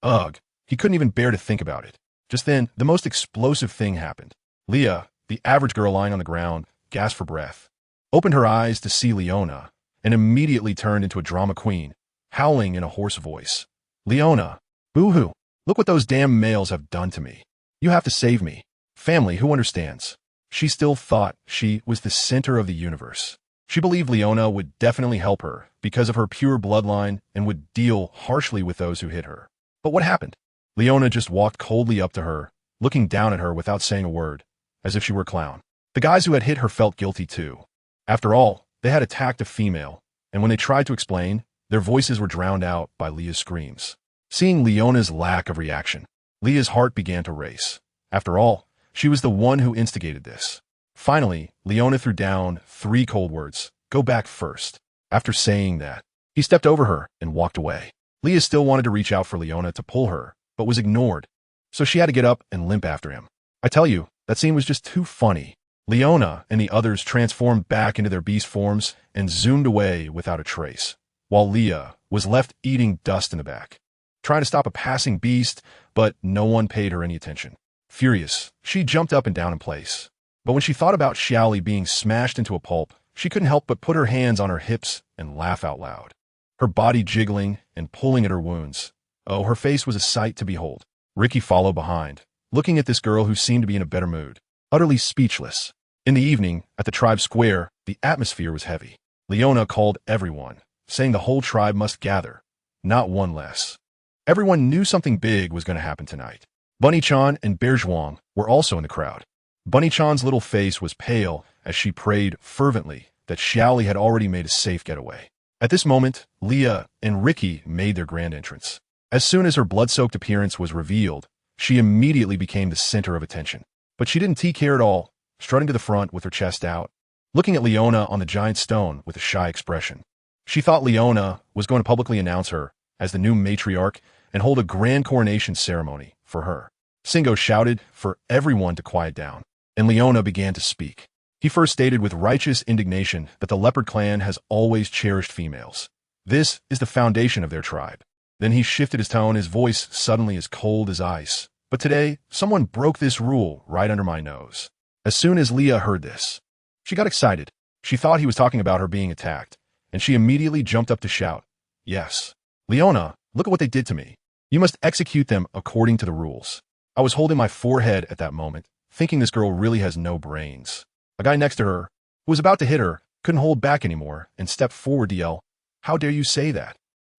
Ugh, he couldn't even bear to think about it. Just then, the most explosive thing happened. Leah, the average girl lying on the ground, gasped for breath, opened her eyes to see Leona, and immediately turned into a drama queen, howling in a hoarse voice. Leona, boo-hoo, look what those damn males have done to me. You have to save me. Family, who understands? She still thought she was the center of the universe. She believed Leona would definitely help her because of her pure bloodline and would deal harshly with those who hit her. But what happened? Leona just walked coldly up to her, looking down at her without saying a word, as if she were a clown. The guys who had hit her felt guilty too. After all, they had attacked a female, and when they tried to explain, their voices were drowned out by Leah's screams. Seeing Leona's lack of reaction, Leah's heart began to race. After all, she was the one who instigated this. Finally, Leona threw down 3 cold words. Go back first. After saying that, he stepped over her and walked away. Leah still wanted to reach out for Leona to pull her, but was ignored, so she had to get up and limp after him. I tell you, that scene was just too funny. Leona and the others transformed back into their beast forms and zoomed away without a trace, while Leah was left eating dust in the back, trying to stop a passing beast, but no one paid her any attention. Furious, she jumped up and down in place. But when she thought about Xiaoli being smashed into a pulp, she couldn't help but put her hands on her hips and laugh out loud, her body jiggling and pulling at her wounds. Oh, her face was a sight to behold. Ricky followed behind, looking at this girl who seemed to be in a better mood, utterly speechless. In the evening, at the tribe square, the atmosphere was heavy. Leona called everyone, saying the whole tribe must gather, not one less. Everyone knew something big was going to happen tonight. Bunny Chan and Bear Zhuang were also in the crowd. Bunny Chan's little face was pale as she prayed fervently that Xiaoli had already made a safe getaway. At this moment, Leah and Ricky made their grand entrance. As soon as her blood-soaked appearance was revealed, she immediately became the center of attention. But she didn't care at all, strutting to the front with her chest out, looking at Leona on the giant stone with a shy expression. She thought Leona was going to publicly announce her as the new matriarch and hold a grand coronation ceremony for her. Singo shouted for everyone to quiet down, and Leona began to speak. He first stated with righteous indignation that the Leopard clan has always cherished females. This is the foundation of their tribe. Then he shifted his tone, his voice suddenly as cold as ice. But today, someone broke this rule right under my nose. As soon as Leah heard this, she got excited. She thought he was talking about her being attacked, and she immediately jumped up to shout, "Yes. Leona, look at what they did to me. You must execute them according to the rules." I was holding my forehead at that moment, thinking this girl really has no brains. A guy next to her, who was about to hit her, couldn't hold back anymore and stepped forward to yell, "How dare you say that?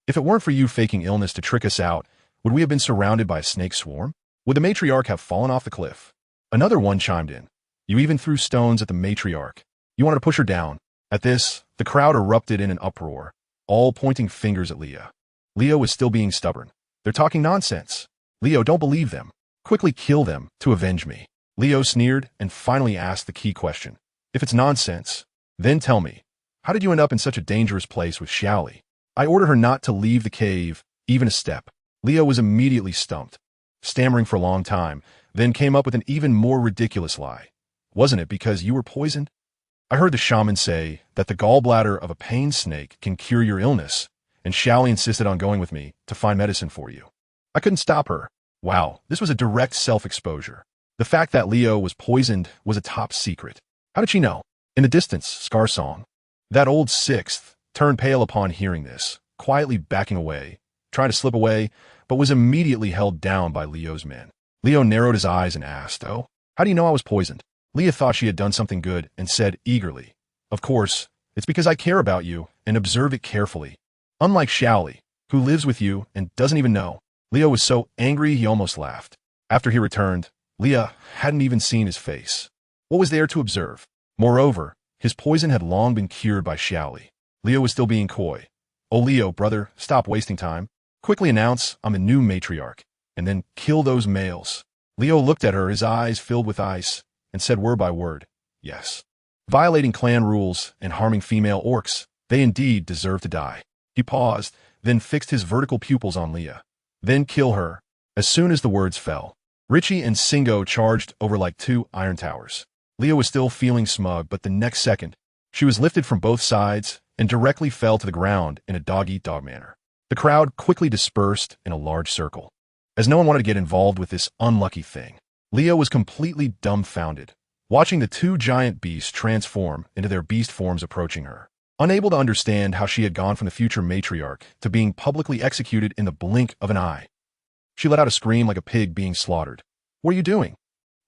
If it weren't for you faking illness to trick us out, would we have been surrounded by a snake swarm? Would the matriarch have fallen off the cliff?" Another one chimed in, "You even threw stones at the matriarch. You wanted to push her down." At this, the crowd erupted in an uproar, all pointing fingers at Leah. Leo was still being stubborn. "They're talking nonsense. Leo, don't believe them. Quickly kill them to avenge me." Leo sneered and finally asked the key question. "If it's nonsense, then tell me, how did you end up in such a dangerous place with Xiaoli? I ordered her not to leave the cave, even a step." Leo was immediately stumped, stammering for a long time, then came up with an even more ridiculous lie. "Wasn't it because you were poisoned? I heard the shaman say that the gallbladder of a pain snake can cure your illness, and Xiaoli insisted on going with me to find medicine for you. I couldn't stop her." Wow, this was a direct self-exposure. The fact that Leo was poisoned was a top secret. How did she know? In the distance, Scar Song, that old sixth, turned pale upon hearing this, quietly backing away, trying to slip away, but was immediately held down by Leo's men. Leo narrowed his eyes and asked, "Oh, how do you know I was poisoned?" Leah thought she had done something good and said eagerly, "Of course, it's because I care about you and observe it carefully. Unlike Xiaoli, who lives with you and doesn't even know." Leo was so angry he almost laughed. After he returned, Leah hadn't even seen his face. What was there to observe? Moreover, his poison had long been cured by Xiaoli. Leo was still being coy. "Oh, Leo, brother, stop wasting time. Quickly announce I'm a new matriarch, and then kill those males. Leo looked at her, his eyes filled with ice, and said word by word, yes. Violating clan rules and harming female orcs, they indeed deserve to die. He paused, then fixed his vertical pupils on Leah. Then kill her. As soon as the words fell, Richie and Singo charged over like two iron towers. Leah was still feeling smug, but the next second, she was lifted from both sides and directly fell to the ground in a dog-eat-dog manner. The crowd quickly dispersed in a large circle. As no one wanted to get involved with this unlucky thing, Leah was completely dumbfounded, watching the two giant beasts transform into their beast forms approaching her. Unable to understand how she had gone from the future matriarch to being publicly executed in the blink of an eye, she let out a scream like a pig being slaughtered. What are you doing?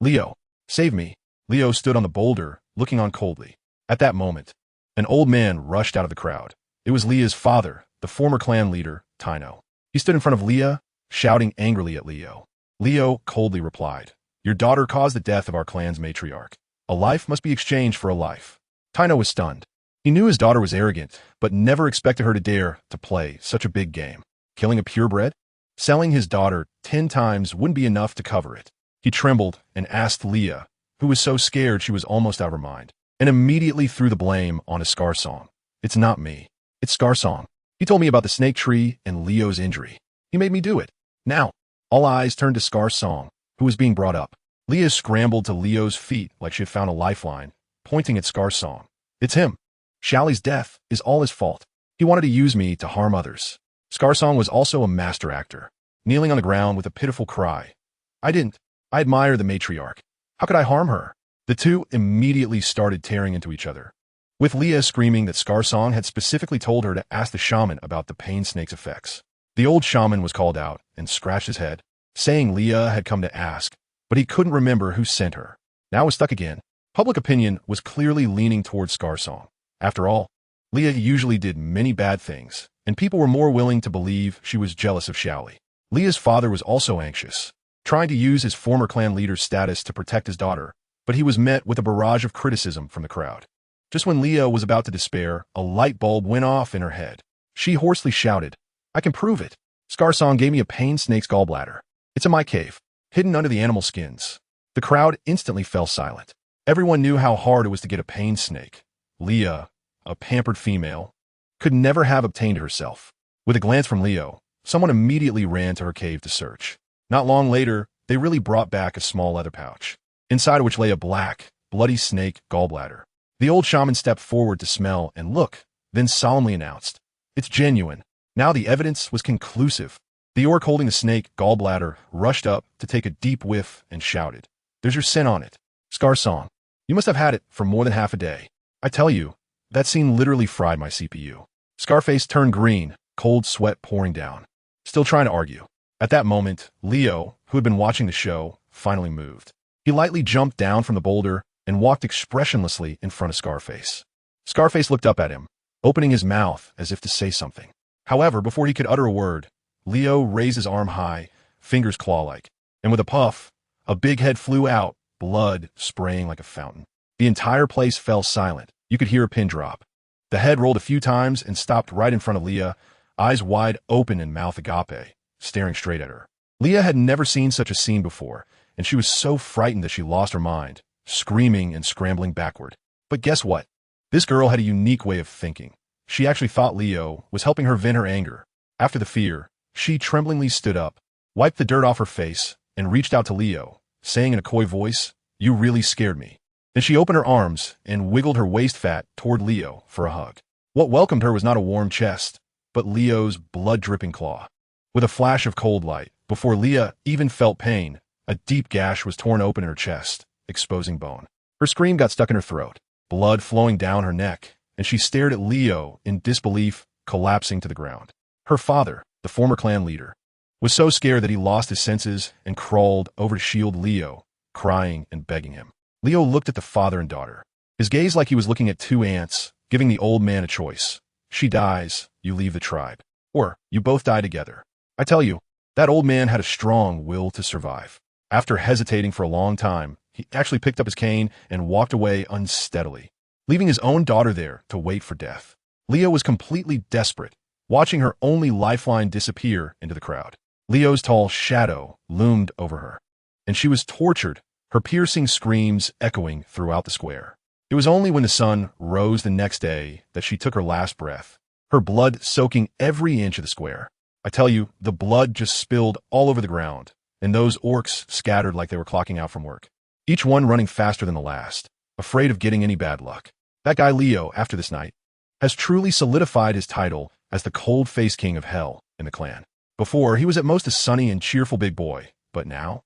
Leo, save me. Leo stood on the boulder, looking on coldly. At that moment, an old man rushed out of the crowd. It was Leah's father, the former clan leader, Tino. He stood in front of Leah, shouting angrily at Leo. Leo coldly replied, your daughter caused the death of our clan's matriarch. A life must be exchanged for a life. Tino was stunned. He knew his daughter was arrogant, but never expected her to dare to play such a big game. Killing a purebred? Selling his daughter 10 times wouldn't be enough to cover it. He trembled and asked Leah, who was so scared she was almost out of her mind, and immediately threw the blame on a Scarsong. It's not me. It's Scarsong. He told me about the snake tree and Leo's injury. He made me do it. Now, all eyes turned to Scarsong, who was being brought up. Leah scrambled to Leo's feet like she had found a lifeline, pointing at Scarsong. It's him. Xiaoli's death is all his fault. He wanted to use me to harm others. Scarsong was also a master actor, kneeling on the ground with a pitiful cry. I didn't. I admire the matriarch. How could I harm her? The two immediately started tearing into each other, with Leah screaming that Scarsong had specifically told her to ask the shaman about the pain snake's effects. The old shaman was called out and scratched his head, saying Leah had come to ask, but he couldn't remember who sent her. Now was stuck again. Public opinion was clearly leaning towards Scarsong. After all, Leah usually did many bad things, and people were more willing to believe she was jealous of Xiaoli. Leah's father was also anxious, trying to use his former clan leader's status to protect his daughter, but he was met with a barrage of criticism from the crowd. Just when Leah was about to despair, a light bulb went off in her head. She hoarsely shouted, I can prove it. Scarsong gave me a pain snake's gallbladder. It's in my cave, hidden under the animal skins. The crowd instantly fell silent. Everyone knew how hard it was to get a pain snake. Leah, a pampered female, could never have obtained herself. With a glance from Leo, someone immediately ran to her cave to search. Not long later, they really brought back a small leather pouch, inside of which lay a black, bloody snake gallbladder. The old shaman stepped forward to smell and look, then solemnly announced, it's genuine. Now the evidence was conclusive. The orc holding the snake gallbladder rushed up to take a deep whiff and shouted, there's your scent on it. Scarsong, you must have had it for more than half a day. I tell you, that scene literally fried my CPU. Scarface turned green, cold sweat pouring down, still trying to argue. At that moment, Leo, who had been watching the show, finally moved. He lightly jumped down from the boulder and walked expressionlessly in front of Scarface. Scarface looked up at him, opening his mouth as if to say something. However, before he could utter a word, Leo raised his arm high, fingers claw-like, and with a puff, a big head flew out, blood spraying like a fountain. The entire place fell silent. You could hear a pin drop. The head rolled a few times and stopped right in front of Leah, eyes wide open and mouth agape, staring straight at her. Leah had never seen such a scene before, and she was so frightened that she lost her mind, screaming and scrambling backward. But guess what? This girl had a unique way of thinking. She actually thought Leo was helping her vent her anger. After the fear, she tremblingly stood up, wiped the dirt off her face, and reached out to Leo, saying in a coy voice, you really scared me. Then she opened her arms and wiggled her waist fat toward Leo for a hug. What welcomed her was not a warm chest, but Leo's blood-dripping claw. With a flash of cold light, before Leah even felt pain, a deep gash was torn open in her chest, exposing bone. Her scream got stuck in her throat, blood flowing down her neck, and she stared at Leo in disbelief, collapsing to the ground. Her father, the former clan leader, was so scared that he lost his senses and crawled over to shield Leo, crying and begging him. Leo looked at the father and daughter, his gaze like he was looking at two ants, giving the old man a choice. She dies, you leave the tribe. Or, you both die together. I tell you, that old man had a strong will to survive. After hesitating for a long time, he actually picked up his cane and walked away unsteadily, leaving his own daughter there to wait for death. Leo was completely desperate. watching her only lifeline disappear into the crowd. Leo's tall shadow loomed over her, and she was tortured, her piercing screams echoing throughout the square. It was only when the sun rose the next day that she took her last breath, her blood soaking every inch of the square. I tell you, the blood just spilled all over the ground, and those orcs scattered like they were clocking out from work, each one running faster than the last, afraid of getting any bad luck. That guy Leo, after this night, has truly solidified his title as the cold-faced king of hell in the clan. Before, he was at most a sunny and cheerful big boy, but now,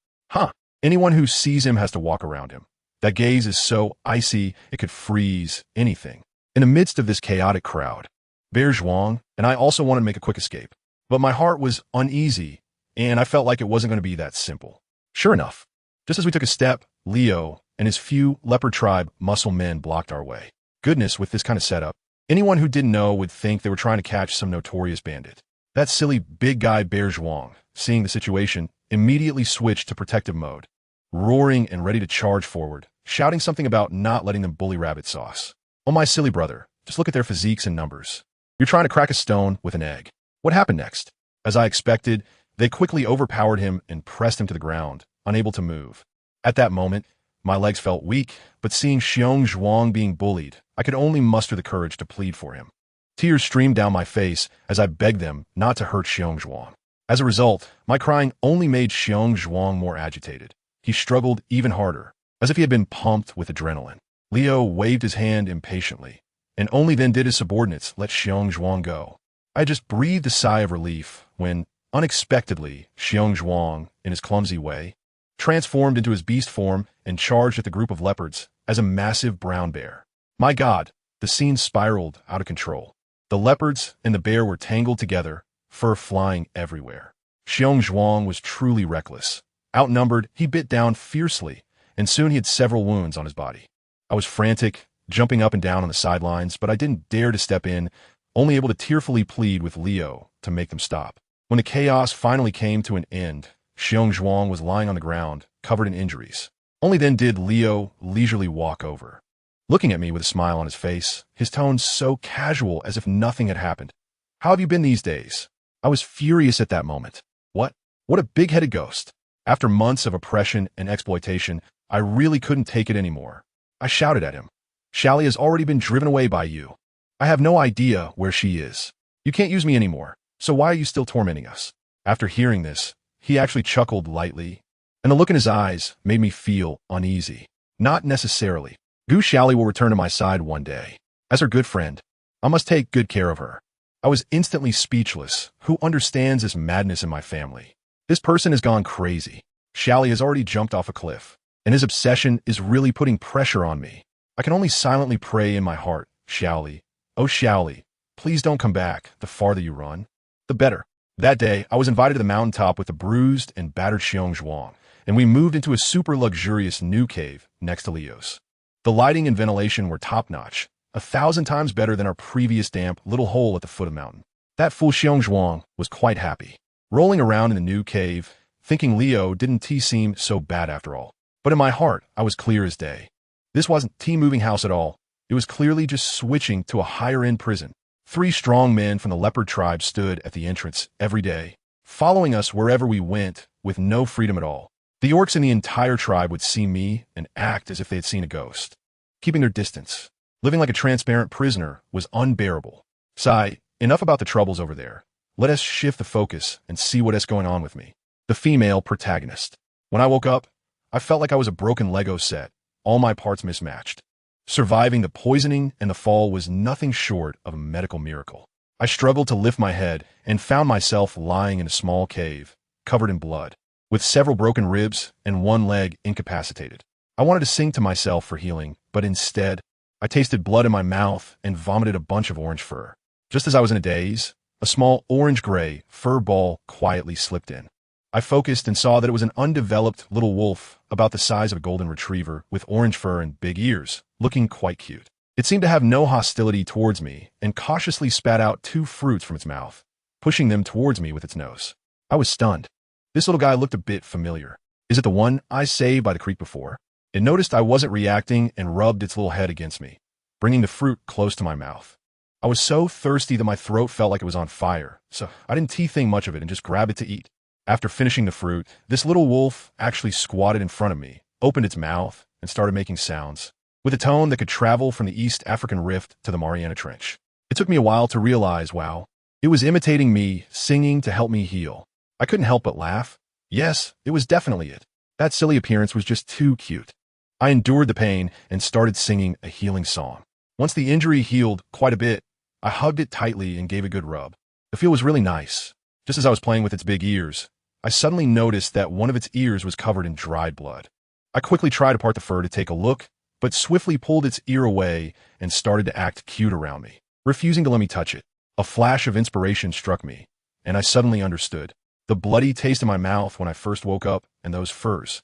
anyone who sees him has to walk around him. That gaze is so icy it could freeze anything. In the midst of this chaotic crowd, Bear Zhuang and I also wanted to make a quick escape, but my heart was uneasy, and I felt like it wasn't going to be that simple. Sure enough, just as we took a step, Leo and his few leopard tribe muscle men blocked our way. Goodness, with this kind of setup, anyone who didn't know would think they were trying to catch some notorious bandit. That silly big guy Bear Zhuang, seeing the situation, immediately switched to protective mode, roaring and ready to charge forward, shouting something about not letting them bully rabbit sauce. Oh my silly brother, just look at their physiques and numbers. You're trying to crack a stone with an egg. What happened next? As I expected, they quickly overpowered him and pressed him to the ground, unable to move. At that moment, my legs felt weak, but seeing Xiong Zhuang being bullied, I could only muster the courage to plead for him. Tears streamed down my face as I begged them not to hurt Xiong Zhuang. As a result, my crying only made Xiong Zhuang more agitated. He struggled even harder, as if he had been pumped with adrenaline. Leo waved his hand impatiently, and only then did his subordinates let Xiong Zhuang go. I just breathed a sigh of relief when, unexpectedly, Xiong Zhuang, in his clumsy way, transformed into his beast form and charged at the group of leopards as a massive brown bear. My God, the scene spiraled out of control. The leopards and the bear were tangled together, fur flying everywhere. Xiong Zhuang was truly reckless. Outnumbered, he bit down fiercely, and soon he had several wounds on his body. I was frantic, jumping up and down on the sidelines, but I didn't dare to step in, only able to tearfully plead with Leo to make them stop. When the chaos finally came to an end, Xiong Zhuang was lying on the ground, covered in injuries. Only then did Leo leisurely walk over, looking at me with a smile on his face, his tone so casual as if nothing had happened. How have you been these days? I was furious at that moment. What a big-headed ghost. After months of oppression and exploitation, I really couldn't take it anymore. I shouted at him. Xiaoli has already been driven away by you. I have no idea where she is. You can't use me anymore, so why are you still tormenting us? After hearing this, he actually chuckled lightly, and the look in his eyes made me feel uneasy. Not necessarily. Gu Xiaoli will return to my side one day. As her good friend, I must take good care of her. I was instantly speechless. Who understands this madness in my family? This person has gone crazy. Xiaoli has already jumped off a cliff, and his obsession is really putting pressure on me. I can only silently pray in my heart, Xiaoli, oh Xiaoli, please don't come back. The farther you run, the better. That day, I was invited to the mountaintop with the bruised and battered Xiong Zhuang, and we moved into a super luxurious new cave next to Leo's. The lighting and ventilation were top-notch, 1,000 times better than our previous damp little hole at the foot of the mountain. That fool Xiong Zhuang was quite happy, rolling around in the new cave, thinking Leo didn't seem so bad after all. But in my heart, I was clear as day. This wasn't moving house at all. It was clearly just switching to a higher-end prison. 3 strong men from the leopard tribe stood at the entrance every day, following us wherever we went with no freedom at all. The orcs in the entire tribe would see me and act as if they had seen a ghost. Keeping their distance, living like a transparent prisoner, was unbearable. Sigh, enough about the troubles over there. Let us shift the focus and see what is going on with me. The female protagonist. When I woke up, I felt like I was a broken Lego set, all my parts mismatched. Surviving the poisoning and the fall was nothing short of a medical miracle. I struggled to lift my head and found myself lying in a small cave, covered in blood, with several broken ribs and one leg incapacitated. I wanted to sing to myself for healing, but instead, I tasted blood in my mouth and vomited a bunch of orange fur. Just as I was in a daze, a small orange-gray fur ball quietly slipped in. I focused and saw that it was an undeveloped little wolf about the size of a golden retriever with orange fur and big ears, looking quite cute. It seemed to have no hostility towards me and cautiously spat out 2 fruits from its mouth, pushing them towards me with its nose. I was stunned. This little guy looked a bit familiar. Is it the one I saved by the creek before? It noticed I wasn't reacting and rubbed its little head against me, bringing the fruit close to my mouth. I was so thirsty that my throat felt like it was on fire, so I didn't think much of it and just grabbed it to eat. After finishing the fruit, this little wolf actually squatted in front of me, opened its mouth, and started making sounds, with a tone that could travel from the East African Rift to the Mariana Trench. It took me a while to realize, wow, it was imitating me, singing to help me heal. I couldn't help but laugh. Yes, it was definitely it. That silly appearance was just too cute. I endured the pain and started singing a healing song. Once the injury healed quite a bit, I hugged it tightly and gave a good rub. The feel was really nice. Just as I was playing with its big ears, I suddenly noticed that one of its ears was covered in dried blood. I quickly tried to part the fur to take a look, but swiftly pulled its ear away and started to act cute around me, refusing to let me touch it. A flash of inspiration struck me, and I suddenly understood. The bloody taste in my mouth when I first woke up, and those furs.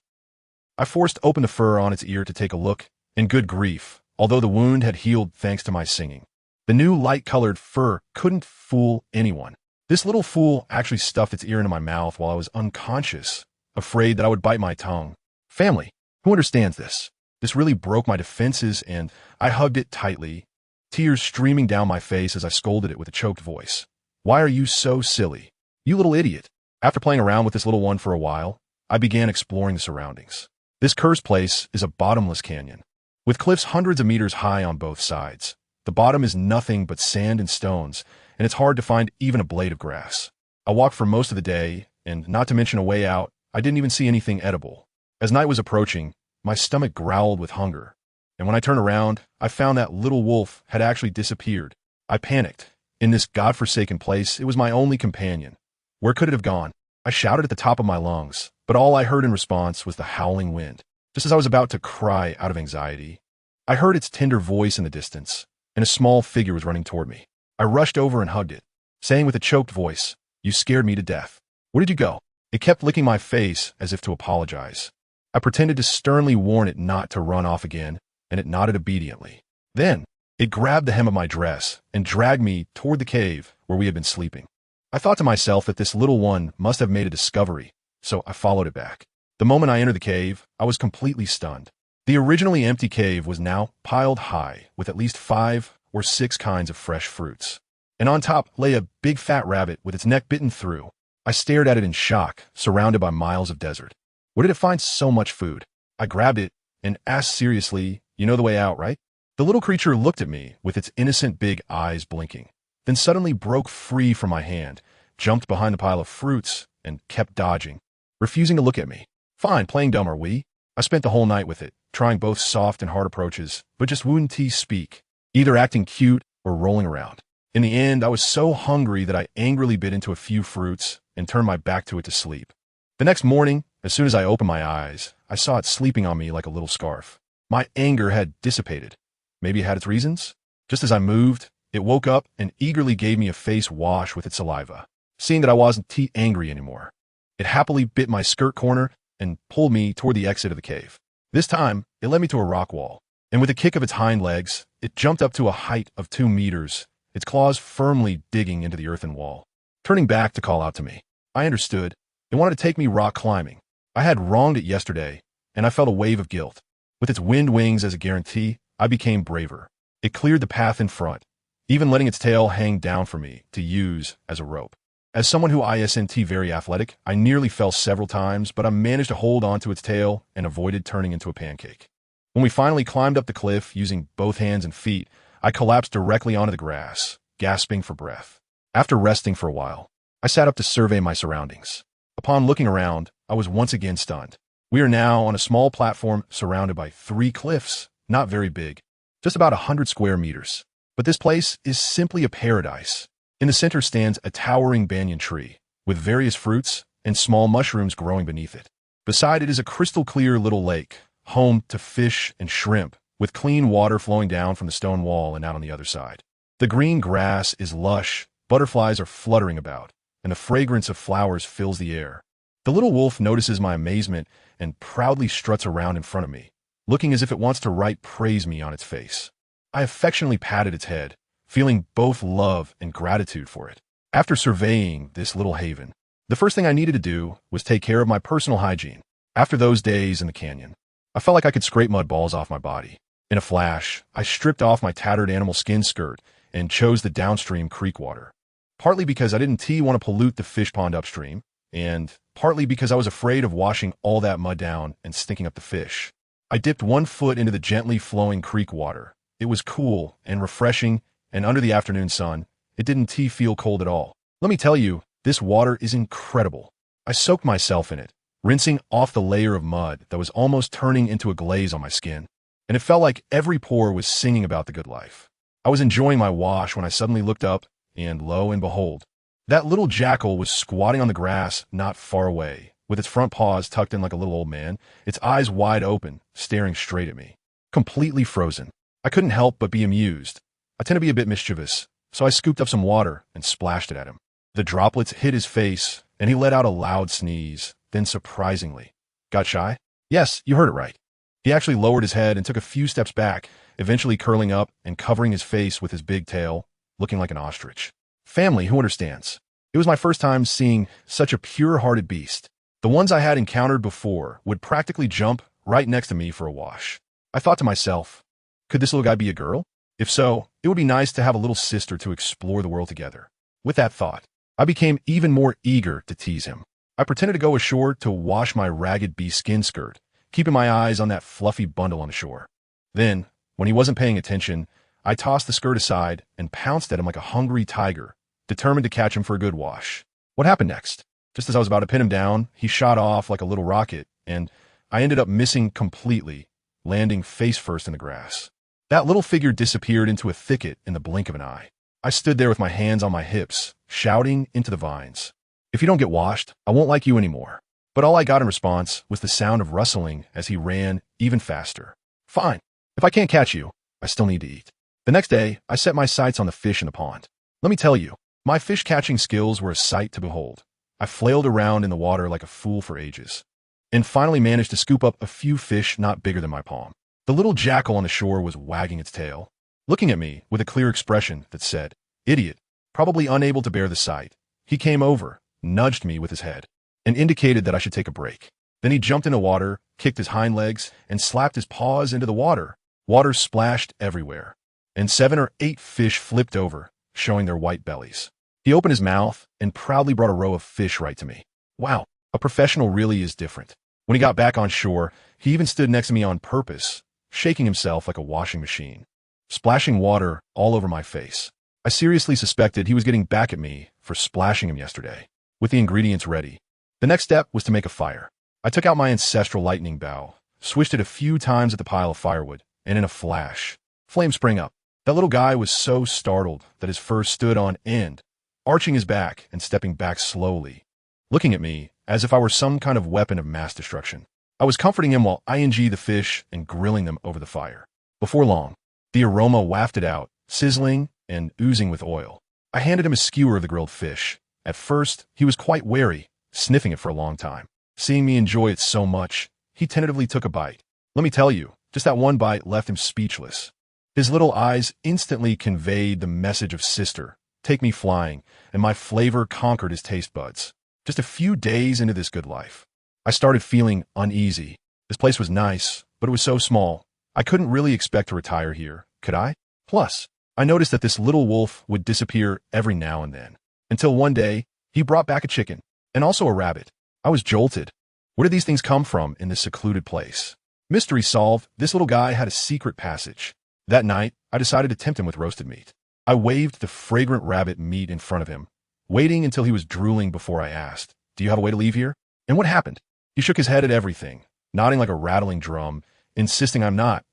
I forced open the fur on its ear to take a look, and good grief, although the wound had healed thanks to my singing. The new light-colored fur couldn't fool anyone. This little fool actually stuffed its ear into my mouth while I was unconscious, afraid that I would bite my tongue. Family, who understands this? This really broke my defenses, and I hugged it tightly, tears streaming down my face as I scolded it with a choked voice. Why are you so silly? You little idiot. After playing around with this little one for a while, I began exploring the surroundings. This cursed place is a bottomless canyon, with cliffs hundreds of meters high on both sides. The bottom is nothing but sand and stones, and it's hard to find even a blade of grass. I walked for most of the day, and not to mention a way out, I didn't even see anything edible. As night was approaching, my stomach growled with hunger, and when I turned around, I found that little wolf had actually disappeared. I panicked. In this godforsaken place, it was my only companion. Where could it have gone? I shouted at the top of my lungs, but all I heard in response was the howling wind. Just as I was about to cry out of anxiety, I heard its tender voice in the distance, and a small figure was running toward me. I rushed over and hugged it, saying with a choked voice, "You scared me to death. Where did you go?" It kept licking my face as if to apologize. I pretended to sternly warn it not to run off again, and it nodded obediently. Then, it grabbed the hem of my dress and dragged me toward the cave where we had been sleeping. I thought to myself that this little one must have made a discovery, so I followed it back. The moment I entered the cave, I was completely stunned. The originally empty cave was now piled high with at least 5 or 6 kinds of fresh fruits. And on top lay a big fat rabbit with its neck bitten through. I stared at it in shock, surrounded by miles of desert. Where did it find so much food? I grabbed it and asked seriously, "You know the way out, right?" The little creature looked at me with its innocent big eyes blinking, then suddenly broke free from my hand, jumped behind the pile of fruits, and kept dodging, refusing to look at me. Fine, playing dumb are we? I spent the whole night with it, trying both soft and hard approaches, but just wouldn't speak, either acting cute or rolling around. In the end, I was so hungry that I angrily bit into a few fruits and turned my back to it to sleep. The next morning, as soon as I opened my eyes, I saw it sleeping on me like a little scarf. My anger had dissipated. Maybe it had its reasons? Just as I moved, it woke up and eagerly gave me a face wash with its saliva. Seeing that I wasn't angry anymore, it happily bit my skirt corner and pulled me toward the exit of the cave. This time, it led me to a rock wall, and with a kick of its hind legs, it jumped up to a height of 2 meters, its claws firmly digging into the earthen wall. Turning back to call out to me, I understood. It wanted to take me rock climbing. I had wronged it yesterday, and I felt a wave of guilt. With its wind wings as a guarantee, I became braver. It cleared the path in front, even letting its tail hang down for me to use as a rope. As someone who isn't very athletic, I nearly fell several times, but I managed to hold onto its tail and avoided turning into a pancake. When we finally climbed up the cliff using both hands and feet, I collapsed directly onto the grass, gasping for breath. After resting for a while, I sat up to survey my surroundings. Upon looking around, I was once again stunned. We are now on a small platform surrounded by 3 cliffs, not very big, just about 100 square meters. But this place is simply a paradise. In the center stands a towering banyan tree, with various fruits and small mushrooms growing beneath it. Beside it is a crystal-clear little lake, home to fish and shrimp, with clean water flowing down from the stone wall and out on the other side. The green grass is lush, butterflies are fluttering about, and the fragrance of flowers fills the air. The little wolf notices my amazement and proudly struts around in front of me, looking as if it wants to write praise me on its face. I affectionately patted its head, feeling both love and gratitude for it. After surveying this little haven, the first thing I needed to do was take care of my personal hygiene. After those days in the canyon, I felt like I could scrape mud balls off my body. In a flash, I stripped off my tattered animal skin skirt and chose the downstream creek water. Partly because I didn't want to pollute the fish pond upstream, and partly because I was afraid of washing all that mud down and stinking up the fish. I dipped one foot into the gently flowing creek water. It was cool and refreshing, and under the afternoon sun, it didn't feel cold at all. Let me tell you, this water is incredible. I soaked myself in it, rinsing off the layer of mud that was almost turning into a glaze on my skin, and it felt like every pore was singing about the good life. I was enjoying my wash when I suddenly looked up, and lo and behold, that little jackal was squatting on the grass not far away, with its front paws tucked in like a little old man, its eyes wide open, staring straight at me. Completely frozen. I couldn't help but be amused. I tend to be a bit mischievous, so I scooped up some water and splashed it at him. The droplets hit his face, and he let out a loud sneeze. Then surprisingly, got shy? Yes, you heard it right. He actually lowered his head and took a few steps back, eventually curling up and covering his face with his big tail, looking like an ostrich. Family, who understands? It was my first time seeing such a pure-hearted beast. The ones I had encountered before would practically jump right next to me for a wash. I thought to myself, could this little guy be a girl? If so, it would be nice to have a little sister to explore the world together. With that thought, I became even more eager to tease him. I pretended to go ashore to wash my ragged bee skin skirt, keeping my eyes on that fluffy bundle on the shore. Then, when he wasn't paying attention, I tossed the skirt aside and pounced at him like a hungry tiger, determined to catch him for a good wash. What happened next? Just as I was about to pin him down, he shot off like a little rocket, and I ended up missing completely, landing face first in the grass. That little figure disappeared into a thicket in the blink of an eye. I stood there with my hands on my hips, shouting into the vines, "If you don't get washed, I won't like you anymore." But all I got in response was the sound of rustling as he ran even faster. Fine. If I can't catch you, I still need to eat. The next day, I set my sights on the fish in the pond. Let me tell you, my fish-catching skills were a sight to behold. I flailed around in the water like a fool for ages, and finally managed to scoop up a few fish not bigger than my palm. The little jackal on the shore was wagging its tail, looking at me with a clear expression that said, "Idiot." Probably unable to bear the sight, he came over, nudged me with his head, and indicated that I should take a break. Then he jumped into water, kicked his hind legs, and slapped his paws into the water. Water splashed everywhere, and 7 or 8 fish flipped over, showing their white bellies. He opened his mouth and proudly brought a row of fish right to me. Wow, a professional really is different. When he got back on shore, he even stood next to me on purpose, shaking himself like a washing machine, splashing water all over my face. I seriously suspected he was getting back at me for splashing him yesterday. With the ingredients ready, the next step was to make a fire. I took out my ancestral lightning bow, swished it a few times at the pile of firewood, and in a flash, flames sprang up. That little guy was so startled that his fur stood on end, arching his back and stepping back slowly, looking at me as if I were some kind of weapon of mass destruction. I was comforting him while ing the fish and grilling them over the fire. Before long, the aroma wafted out, sizzling and oozing with oil. I handed him a skewer of the grilled fish. At first, he was quite wary, sniffing it for a long time. Seeing me enjoy it so much, he tentatively took a bite. Let me tell you, just that one bite left him speechless. His little eyes instantly conveyed the message of sister, take me flying, and my flavor conquered his taste buds. Just a few days into this good life, I started feeling uneasy. This place was nice, but it was so small. I couldn't really expect to retire here, could I? Plus, I noticed that this little wolf would disappear every now and then, until one day, he brought back a chicken, and also a rabbit. I was jolted. Where did these things come from in this secluded place? Mystery solved, this little guy had a secret passage. That night, I decided to tempt him with roasted meat. I waved the fragrant rabbit meat in front of him, waiting until he was drooling before I asked, "Do you have a way to leave here?" And what happened? He shook his head at everything, nodding like a rattling drum, insisting I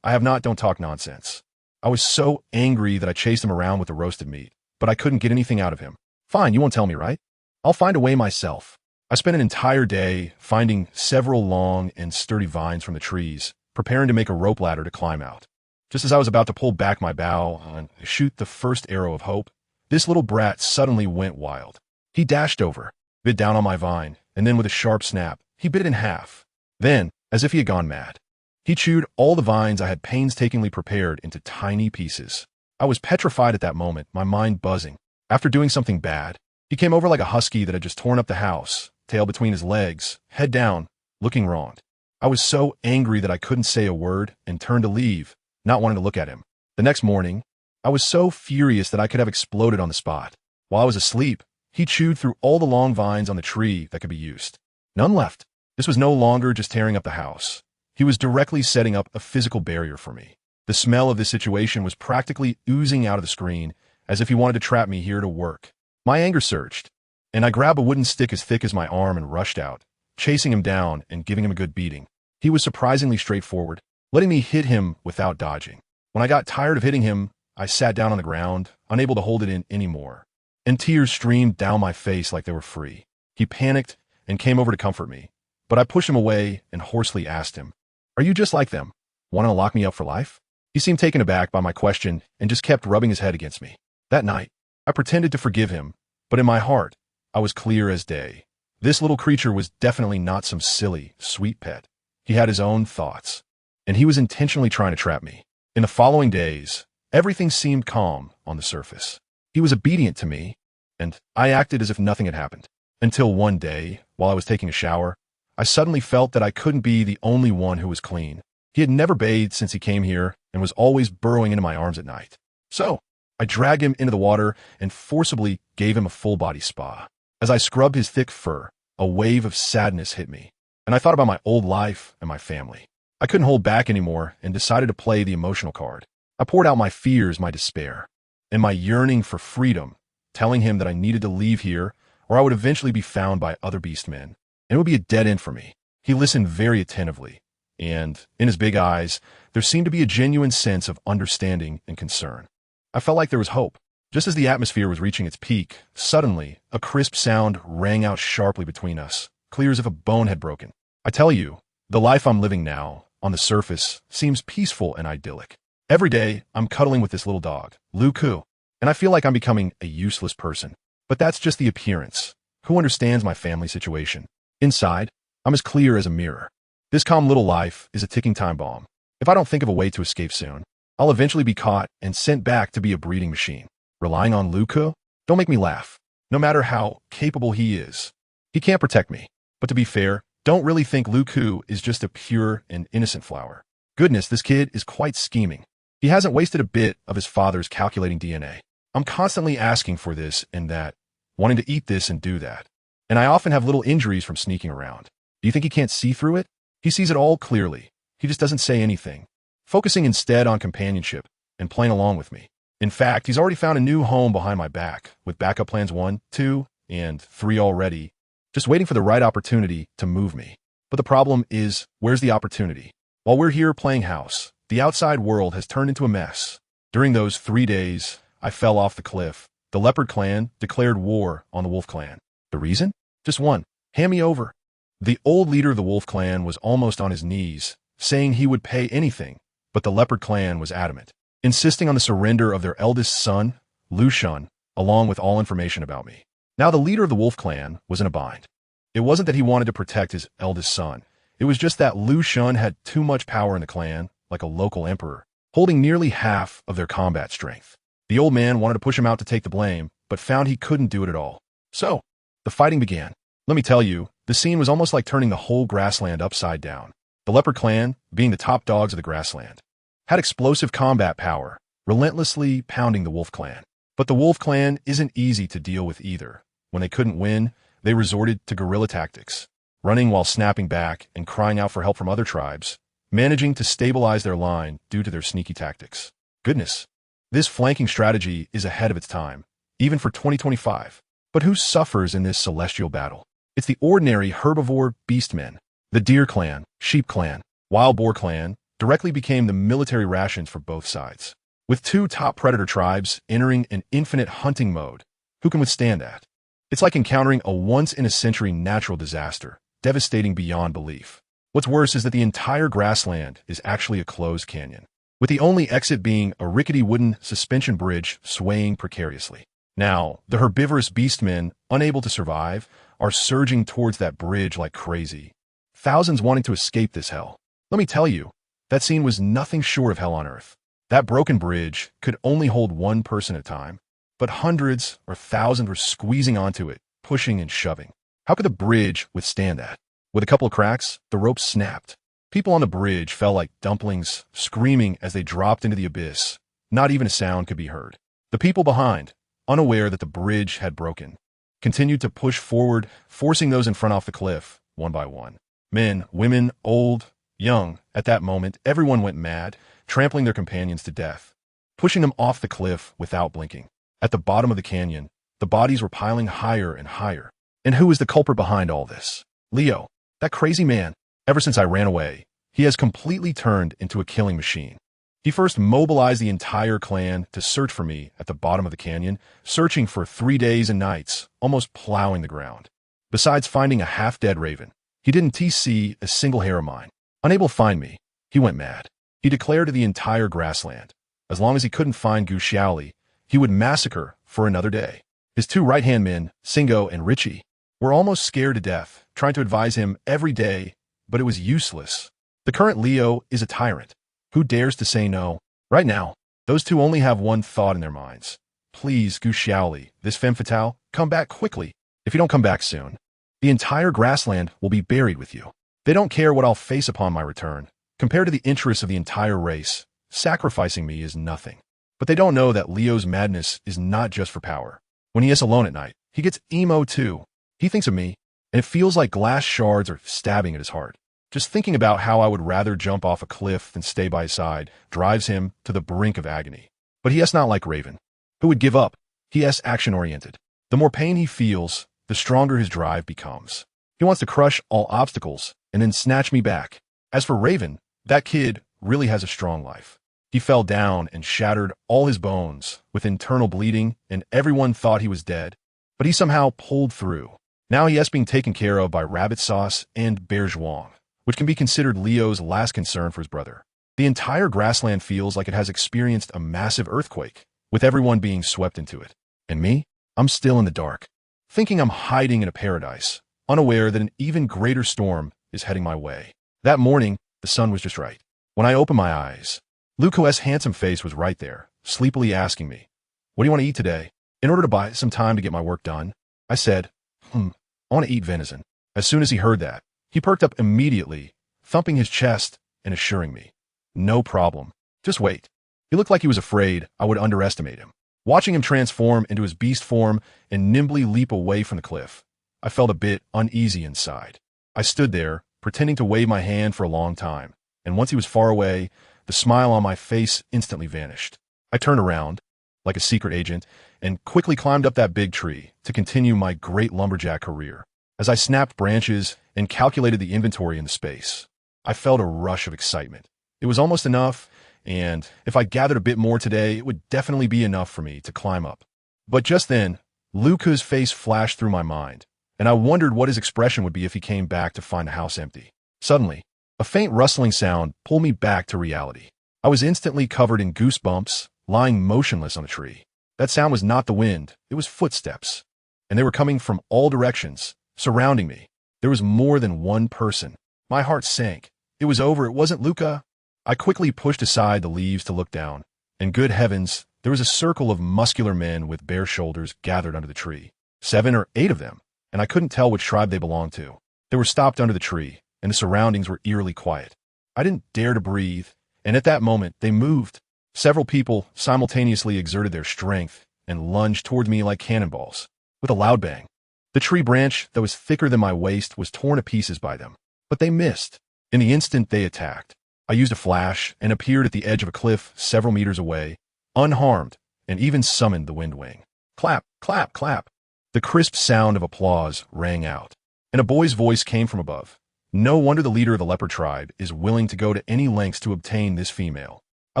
have not, don't talk nonsense. I was so angry that I chased him around with the roasted meat, but I couldn't get anything out of him. Fine, you won't tell me, right? I'll find a way myself. I spent an entire day finding several long and sturdy vines from the trees, preparing to make a rope ladder to climb out. Just as I was about to pull back my bow and shoot the first arrow of hope, this little brat suddenly went wild. He dashed over, bit down on my vine, and then with a sharp snap, he bit it in half. Then, as if he had gone mad, he chewed all the vines I had painstakingly prepared into tiny pieces. I was petrified at that moment, my mind buzzing. After doing something bad, he came over like a husky that had just torn up the house, tail between his legs, head down, looking wronged. I was so angry that I couldn't say a word and turned to leave, not wanting to look at him. The next morning, I was so furious that I could have exploded on the spot. While I was asleep, he chewed through all the long vines on the tree that could be used. None left. This was no longer just tearing up the house. He was directly setting up a physical barrier for me. The smell of this situation was practically oozing out of the screen, as if he wanted to trap me here to work. My anger surged, and I grabbed a wooden stick as thick as my arm and rushed out, chasing him down and giving him a good beating. He was surprisingly straightforward, letting me hit him without dodging. When I got tired of hitting him, I sat down on the ground, unable to hold it in anymore, and tears streamed down my face like they were free. He panicked and came over to comfort me, but I pushed him away and hoarsely asked him, "Are you just like them? Want to lock me up for life?" He seemed taken aback by my question and just kept rubbing his head against me. That night, I pretended to forgive him, but in my heart, I was clear as day. This little creature was definitely not some silly, sweet pet. He had his own thoughts, and he was intentionally trying to trap me. In the following days, everything seemed calm on the surface. He was obedient to me, and I acted as if nothing had happened. Until one day, while I was taking a shower, I suddenly felt that I couldn't be the only one who was clean. He had never bathed since he came here and was always burrowing into my arms at night. So, I dragged him into the water and forcibly gave him a full-body spa. As I scrubbed his thick fur, a wave of sadness hit me, and I thought about my old life and my family. I couldn't hold back anymore and decided to play the emotional card. I poured out my fears, my despair, and my yearning for freedom, telling him that I needed to leave here or I would eventually be found by other beastmen, and it would be a dead end for me. He listened very attentively, and in his big eyes, there seemed to be a genuine sense of understanding and concern. I felt like there was hope. Just as the atmosphere was reaching its peak, suddenly, a crisp sound rang out sharply between us, clear as if a bone had broken. I tell you, the life I'm living now, on the surface, seems peaceful and idyllic. Every day, I'm cuddling with this little dog, Luku, and I feel like I'm becoming a useless person. But that's just the appearance. Who understands my family situation? Inside, I'm as clear as a mirror. This calm little life is a ticking time bomb. If I don't think of a way to escape soon, I'll eventually be caught and sent back to be a breeding machine. Relying on Luku? Don't make me laugh. No matter how capable he is, he can't protect me. But to be fair, don't really think Luku is just a pure and innocent flower. Goodness, this kid is quite scheming. He hasn't wasted a bit of his father's calculating DNA. I'm constantly asking for this and that, wanting to eat this and do that. And I often have little injuries from sneaking around. Do you think he can't see through it? He sees it all clearly. He just doesn't say anything, focusing instead on companionship and playing along with me. In fact, he's already found a new home behind my back, with backup plans 1, 2, and 3 already, just waiting for the right opportunity to move me. But the problem is, where's the opportunity? While we're here playing house, the outside world has turned into a mess. During those 3 days, I fell off the cliff. The Leopard clan declared war on the Wolf clan. The reason? Just one. Hand me over. The old leader of the Wolf clan was almost on his knees, saying he would pay anything, but the Leopard clan was adamant, insisting on the surrender of their eldest son, Lu Shun, along with all information about me. Now the leader of the Wolf clan was in a bind. It wasn't that he wanted to protect his eldest son. It was just that Lu Shun had too much power in the clan, like a local emperor, holding nearly half of their combat strength. The old man wanted to push him out to take the blame, but found he couldn't do it at all. So, the fighting began. Let me tell you, the scene was almost like turning the whole grassland upside down. The Leopard clan, being the top dogs of the grassland, had explosive combat power, relentlessly pounding the Wolf clan. But the Wolf clan isn't easy to deal with either. When they couldn't win, they resorted to guerrilla tactics, running while snapping back and crying out for help from other tribes, managing to stabilize their line due to their sneaky tactics. Goodness, this flanking strategy is ahead of its time, even for 2025. But who suffers in this celestial battle? It's the ordinary herbivore beastmen. The Deer clan, Sheep clan, Wild Boar clan directly became the military rations for both sides. With 2 top predator tribes entering an infinite hunting mode, who can withstand that? It's like encountering a once-in-a-century natural disaster, devastating beyond belief. What's worse is that the entire grassland is actually a closed canyon, with the only exit being a rickety wooden suspension bridge swaying precariously. Now, the herbivorous beastmen, unable to survive, are surging towards that bridge like crazy, thousands wanting to escape this hell. Let me tell you, that scene was nothing short of hell on earth. That broken bridge could only hold 1 person at a time, but hundreds or thousands were squeezing onto it, pushing and shoving. How could the bridge withstand that? With a couple of cracks, the rope snapped. People on the bridge fell like dumplings, screaming as they dropped into the abyss, Not even a sound could be heard. The people behind, unaware that the bridge had broken, continued to push forward, forcing those in front off the cliff, one by one. Men, women, old, young. At that moment, everyone went mad, trampling their companions to death, pushing them off the cliff without blinking. At the bottom of the canyon, the bodies were piling higher and higher. And who is the culprit behind all this? Leo, that crazy man. Ever since I ran away, he has completely turned into a killing machine. He first mobilized the entire clan to search for me at the bottom of the canyon, searching for 3 days and nights, almost plowing the ground. Besides finding a half-dead raven, he didn't TC a single hair of mine. Unable to find me, he went mad. He declared to the entire grassland, as long as he couldn't find Gu Xiaoli, he would massacre for another day. His 2 right-hand men, Singo and Richie, were almost scared to death, trying to advise him every day, but it was useless. The current Leo is a tyrant. Who dares to say no? Right now, those 2 only have one thought in their minds. Please, Gu Xiaoli, this femme fatale, come back quickly. If you don't come back soon, the entire grassland will be buried with you. They don't care what I'll face upon my return. Compared to the interests of the entire race, sacrificing me is nothing. But they don't know that Leo's madness is not just for power. When he is alone at night, he gets emo too. He thinks of me, and it feels like glass shards are stabbing at his heart. Just thinking about how I would rather jump off a cliff than stay by his side drives him to the brink of agony. But he is not like Raven, who would give up. He is action-oriented. The more pain he feels, the stronger his drive becomes. He wants to crush all obstacles and then snatch me back. As for Raven, that kid really has a strong life. He fell down and shattered all his bones with internal bleeding, and everyone thought he was dead. But he somehow pulled through. Now he is being taken care of by Rabbit Sauce and Bear Zhuang, which can be considered Leo's last concern for his brother. The entire grassland feels like it has experienced a massive earthquake, with everyone being swept into it. And me? I'm still in the dark, thinking I'm hiding in a paradise, unaware that an even greater storm is heading my way. That morning, the sun was just right. When I opened my eyes, Luco's handsome face was right there, sleepily asking me, "What do you want to eat today?" In order to buy some time to get my work done, I said, I want to eat venison. As soon as he heard that, he perked up immediately, thumping his chest and assuring me, "No problem. Just wait." He looked like he was afraid I would underestimate him. Watching him transform into his beast form and nimbly leap away from the cliff, I felt a bit uneasy inside. I stood there, pretending to wave my hand for a long time, and once he was far away, the smile on my face instantly vanished. I turned around, like a secret agent, and quickly climbed up that big tree to continue my great lumberjack career. As I snapped branches and calculated the inventory in the space, I felt a rush of excitement. It was almost enough, and if I gathered a bit more today, it would definitely be enough for me to climb up. But just then, Luca's face flashed through my mind, and I wondered what his expression would be if he came back to find the house empty. Suddenly, a faint rustling sound pulled me back to reality. I was instantly covered in goosebumps, lying motionless on a tree. That sound was not the wind, it was footsteps, and they were coming from all directions, surrounding me. There was more than one person. My heart sank. It was over. It wasn't Luca. I quickly pushed aside the leaves to look down, and good heavens, there was a circle of muscular men with bare shoulders gathered under the tree. 7 or 8 of them, and I couldn't tell which tribe they belonged to. They were stopped under the tree, and the surroundings were eerily quiet. I didn't dare to breathe, and at that moment, they moved. Several people simultaneously exerted their strength and lunged toward me like cannonballs. With a loud bang, the tree branch that was thicker than my waist was torn to pieces by them. But they missed. In the instant they attacked, I used a flash and appeared at the edge of a cliff several meters away, unharmed, and even summoned the wind wing. Clap, clap, clap. The crisp sound of applause rang out, and a boy's voice came from above. No wonder the leader of the leopard tribe is willing to go to any lengths to obtain this female. I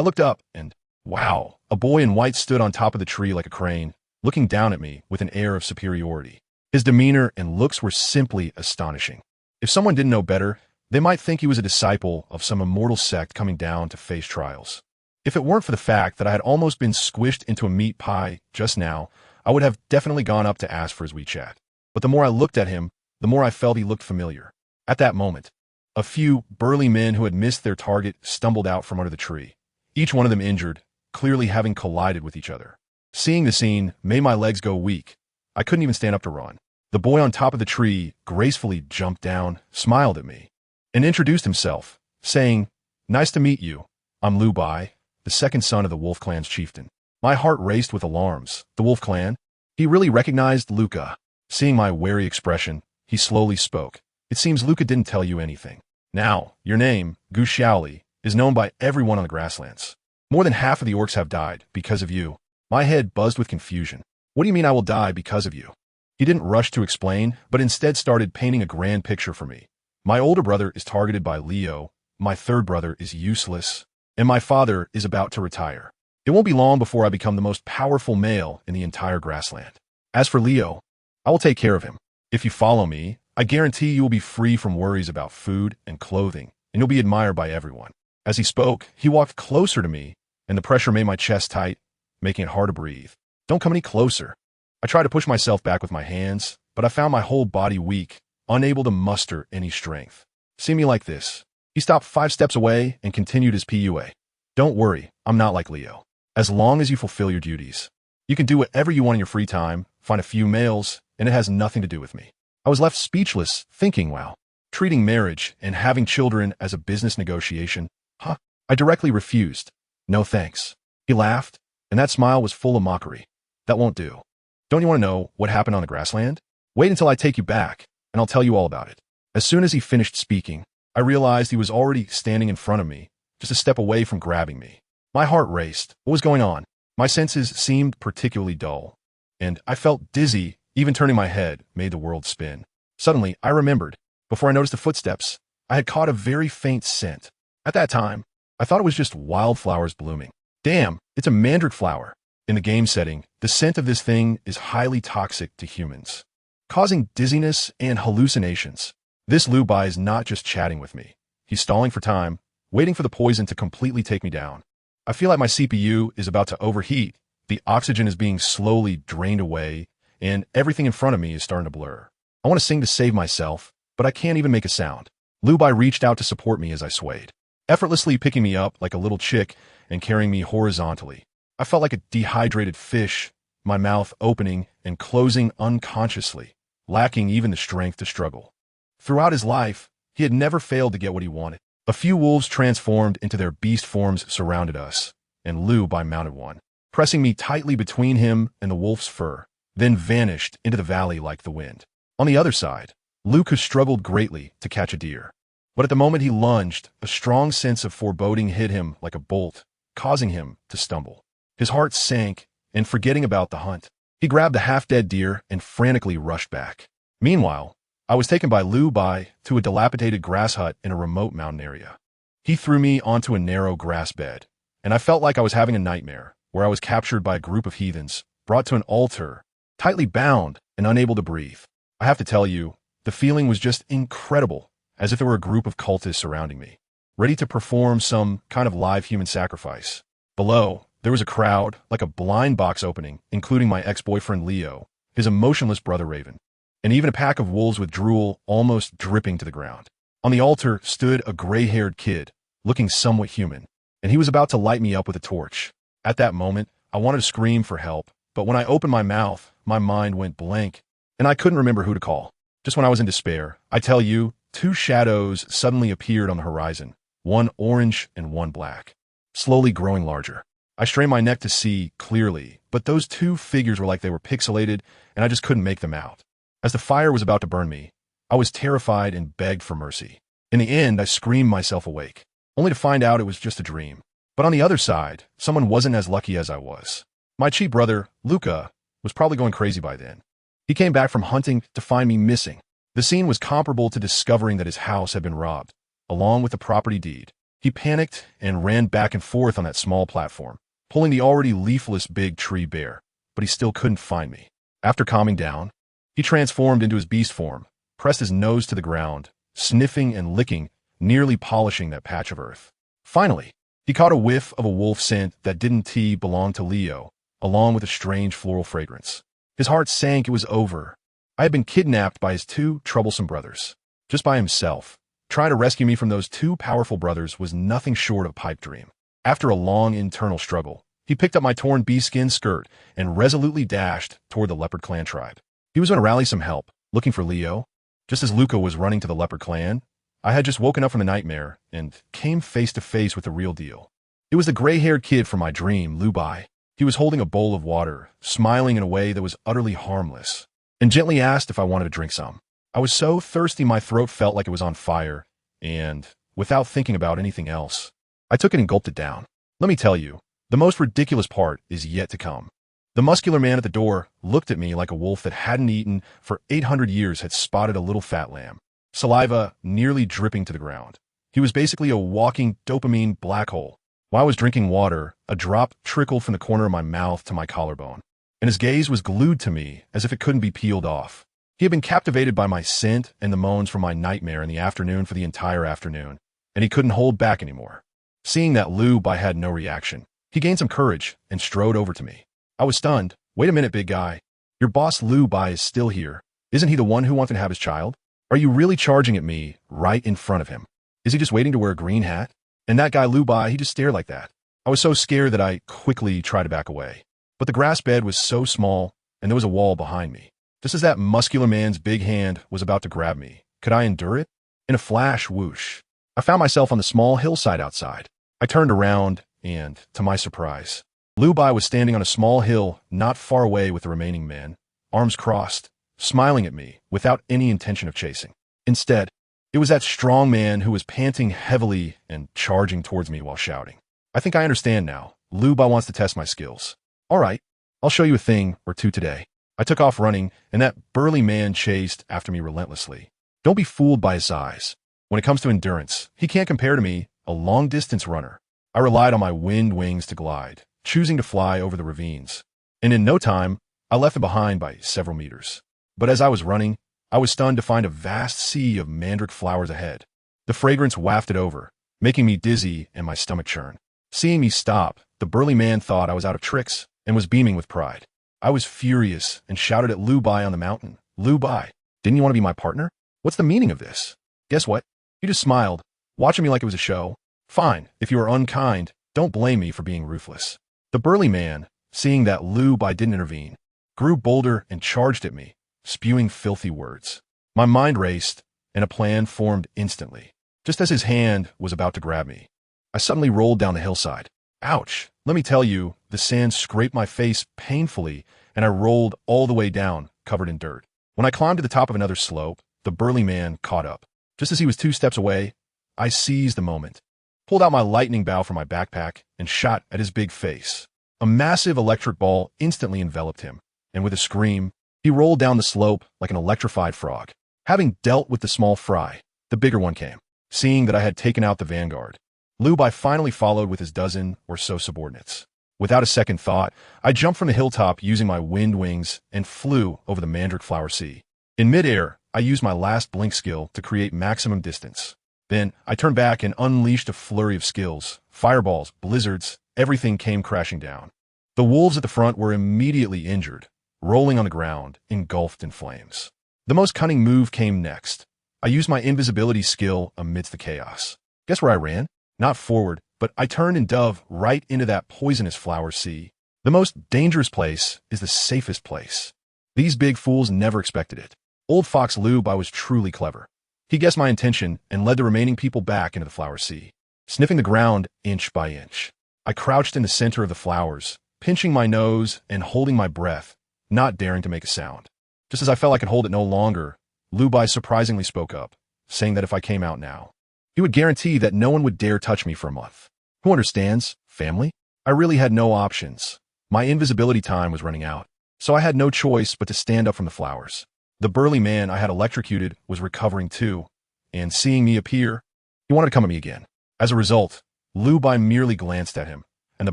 looked up and, wow, a boy in white stood on top of the tree like a crane, looking down at me with an air of superiority. His demeanor and looks were simply astonishing. If someone didn't know better, they might think he was a disciple of some immortal sect coming down to face trials. If it weren't for the fact that I had almost been squished into a meat pie just now, I would have definitely gone up to ask for his WeChat. But the more I looked at him, the more I felt he looked familiar. At that moment, a few burly men who had missed their target stumbled out from under the tree, each one of them injured, clearly having collided with each other. Seeing the scene made my legs go weak. I couldn't even stand up to run. The boy on top of the tree gracefully jumped down, smiled at me, and introduced himself, saying, "Nice to meet you. I'm Lu Bai, the second son of the Wolf Clan's chieftain. My heart raced with alarms. The Wolf Clan? He really recognized Luca. Seeing my wary expression, he slowly spoke. It seems Luca didn't tell you anything. Now, your name, Gu Xiaoli, is known by everyone on the grasslands. More than half of the orcs have died because of you. My head buzzed with confusion. What do you mean I will die because of you? He didn't rush to explain, but instead started painting a grand picture for me. My older brother is targeted by Leo, my third brother is useless, and my father is about to retire. It won't be long before I become the most powerful male in the entire grassland. As for Leo, I will take care of him. If you follow me, I guarantee you will be free from worries about food and clothing, and you'll be admired by everyone. As he spoke, he walked closer to me, and the pressure made my chest tight, making it hard to breathe. Don't come any closer. I tried to push myself back with my hands, but I found my whole body weak, unable to muster any strength. See me like this. He stopped 5 steps away and continued his PUA. Don't worry, I'm not like Leo. As long as you fulfill your duties, you can do whatever you want in your free time, find a few males, and it has nothing to do with me. I was left speechless, thinking, wow, treating marriage and having children as a business negotiation, huh? I directly refused. No thanks. He laughed, and that smile was full of mockery. That won't do. Don't you want to know what happened on the grassland? Wait until I take you back, and I'll tell you all about it. As soon as he finished speaking, I realized he was already standing in front of me, just a step away from grabbing me. My heart raced. What was going on? My senses seemed particularly dull, and I felt dizzy. Even turning my head made the world spin. Suddenly, I remembered. Before I noticed the footsteps, I had caught a very faint scent. At that time, I thought it was just wildflowers blooming. Damn, it's a mandrake flower. In the game setting, the scent of this thing is highly toxic to humans, causing dizziness and hallucinations. This Lubai is not just chatting with me. He's stalling for time, waiting for the poison to completely take me down. I feel like my CPU is about to overheat. The oxygen is being slowly drained away, and everything in front of me is starting to blur. I want to sing to save myself, but I can't even make a sound. Lubai reached out to support me as I swayed, effortlessly picking me up like a little chick and carrying me horizontally. I felt like a dehydrated fish, my mouth opening and closing unconsciously, lacking even the strength to struggle. Throughout his life, he had never failed to get what he wanted. A few wolves transformed into their beast forms surrounded us, and Lubai mounted one, pressing me tightly between him and the wolf's fur, then vanished into the valley like the wind. On the other side, Luca struggled greatly to catch a deer. But at the moment he lunged, a strong sense of foreboding hit him like a bolt, causing him to stumble. His heart sank, and forgetting about the hunt, he grabbed the half-dead deer and frantically rushed back. Meanwhile, I was taken by Lubai to a dilapidated grass hut in a remote mountain area. He threw me onto a narrow grass bed, and I felt like I was having a nightmare, where I was captured by a group of heathens, brought to an altar, tightly bound and unable to breathe. I have to tell you, the feeling was just incredible, as if there were a group of cultists surrounding me, ready to perform some kind of live human sacrifice. Below, there was a crowd, like a blind box opening, including my ex-boyfriend Leo, his emotionless brother Raven, and even a pack of wolves with drool almost dripping to the ground. On the altar stood a gray-haired kid, looking somewhat human, and he was about to light me up with a torch. At that moment, I wanted to scream for help, but when I opened my mouth, my mind went blank, and I couldn't remember who to call. Just when I was in despair, I tell you, 2 shadows suddenly appeared on the horizon, one orange and one black, slowly growing larger. I strained my neck to see clearly, but those 2 figures were like they were pixelated, and I just couldn't make them out. As the fire was about to burn me, I was terrified and begged for mercy. In the end, I screamed myself awake, only to find out it was just a dream. But on the other side, someone wasn't as lucky as I was. My cheap brother, Luca, was probably going crazy by then. He came back from hunting to find me missing. The scene was comparable to discovering that his house had been robbed, along with the property deed. He panicked and ran back and forth on that small platform, pulling the already leafless big tree bare, but he still couldn't find me. After calming down, he transformed into his beast form, pressed his nose to the ground, sniffing and licking, nearly polishing that patch of earth. Finally, he caught a whiff of a wolf scent that didn't belong to Leo, along with a strange floral fragrance. His heart sank. It was over. I had been kidnapped by his 2 troublesome brothers. Just by himself, trying to rescue me from those 2 powerful brothers was nothing short of a pipe dream. After a long internal struggle, he picked up my torn bee-skin skirt and resolutely dashed toward the Leopard clan tribe. He was going to rally some help, looking for Leo. Just as Luca was running to the Leopard clan, I had just woken up from the nightmare and came face to face with the real deal. It It was the gray-haired kid from my dream, Lu Bai. He was holding a bowl of water, smiling in a way that was utterly harmless, and gently asked if I wanted to drink some. I was so thirsty my throat felt like it was on fire, and, without thinking about anything else, I took it and gulped it down. Let me tell you, the most ridiculous part is yet to come. The muscular man at the door looked at me like a wolf that hadn't eaten for 800 years had spotted a little fat lamb, saliva nearly dripping to the ground. He was basically a walking dopamine black hole. While I was drinking water, a drop trickled from the corner of my mouth to my collarbone, and his gaze was glued to me as if it couldn't be peeled off. He had been captivated by my scent and the moans from my nightmare in the afternoon for the entire afternoon, and he couldn't hold back anymore. Seeing that Lu Bai had no reaction, he gained some courage and strode over to me. I was stunned. Wait a minute, big guy. Your boss Lu Bai is still here. Isn't he the one who wanted to have his child? Are you really charging at me right in front of him? Is he just waiting to wear a green hat? And that guy Lu Bai, he just stared like that. I was so scared that I quickly tried to back away. But the grass bed was so small, and there was a wall behind me. Just as that muscular man's big hand was about to grab me, could I endure it? In a flash, whoosh, I found myself on the small hillside outside. I turned around, and, to my surprise, Lu Bai was standing on a small hill not far away with the remaining men, arms crossed, smiling at me without any intention of chasing. Instead, it was that strong man who was panting heavily and charging towards me while shouting. I think I understand now. Lu Bai wants to test my skills. All right, I'll show you a thing or two today. I took off running, and that burly man chased after me relentlessly. Don't be fooled by his size. When it comes to endurance, he can't compare to me, a long-distance runner. I relied on my wind wings to glide, choosing to fly over the ravines. And in no time, I left him behind by several meters. But as I was running, I was stunned to find a vast sea of mandrake flowers ahead. The fragrance wafted over, making me dizzy and my stomach churn. Seeing me stop, the burly man thought I was out of tricks and was beaming with pride. I was furious and shouted at Lu Bai on the mountain. Lu Bai, didn't you want to be my partner? What's the meaning of this? Guess what? He just smiled, watching me like it was a show. Fine, if you are unkind, don't blame me for being ruthless. The burly man, seeing that Lu Bai didn't intervene, grew bolder and charged at me, spewing filthy words. My mind raced, and a plan formed instantly. Just as his hand was about to grab me, I suddenly rolled down the hillside. Ouch! Let me tell you, the sand scraped my face painfully, and I rolled all the way down, covered in dirt. When I climbed to the top of another slope, the burly man caught up. Just as he was 2 steps away, I seized the moment, pulled out my lightning bow from my backpack, and shot at his big face. A massive electric ball instantly enveloped him, and with a scream, he rolled down the slope like an electrified frog. Having dealt with the small fry, the bigger one came. Seeing that I had taken out the vanguard, Lu Bai finally followed with his dozen or so subordinates. Without a second thought, I jumped from the hilltop using my wind wings and flew over the mandrake flower sea. In midair, I used my last blink skill to create maximum distance. Then, I turned back and unleashed a flurry of skills. Fireballs, blizzards, everything came crashing down. The wolves at the front were immediately injured, rolling on the ground, engulfed in flames. The most cunning move came next. I used my invisibility skill amidst the chaos. Guess where I ran? Not forward, but I turned and dove right into that poisonous flower sea. The most dangerous place is the safest place. These big fools never expected it. Old Fox Lu Bai was truly clever. He guessed my intention and led the remaining people back into the flower sea, sniffing the ground inch by inch. I crouched in the center of the flowers, pinching my nose and holding my breath, not daring to make a sound. Just as I felt I could hold it no longer, Lu Bai surprisingly spoke up, saying that if I came out now, he would guarantee that no one would dare touch me for a month. Who understands? Family? I really had no options. My invisibility time was running out, so I had no choice but to stand up from the flowers. The burly man I had electrocuted was recovering too, and seeing me appear, he wanted to come at me again. As a result, Lu Bai merely glanced at him, and the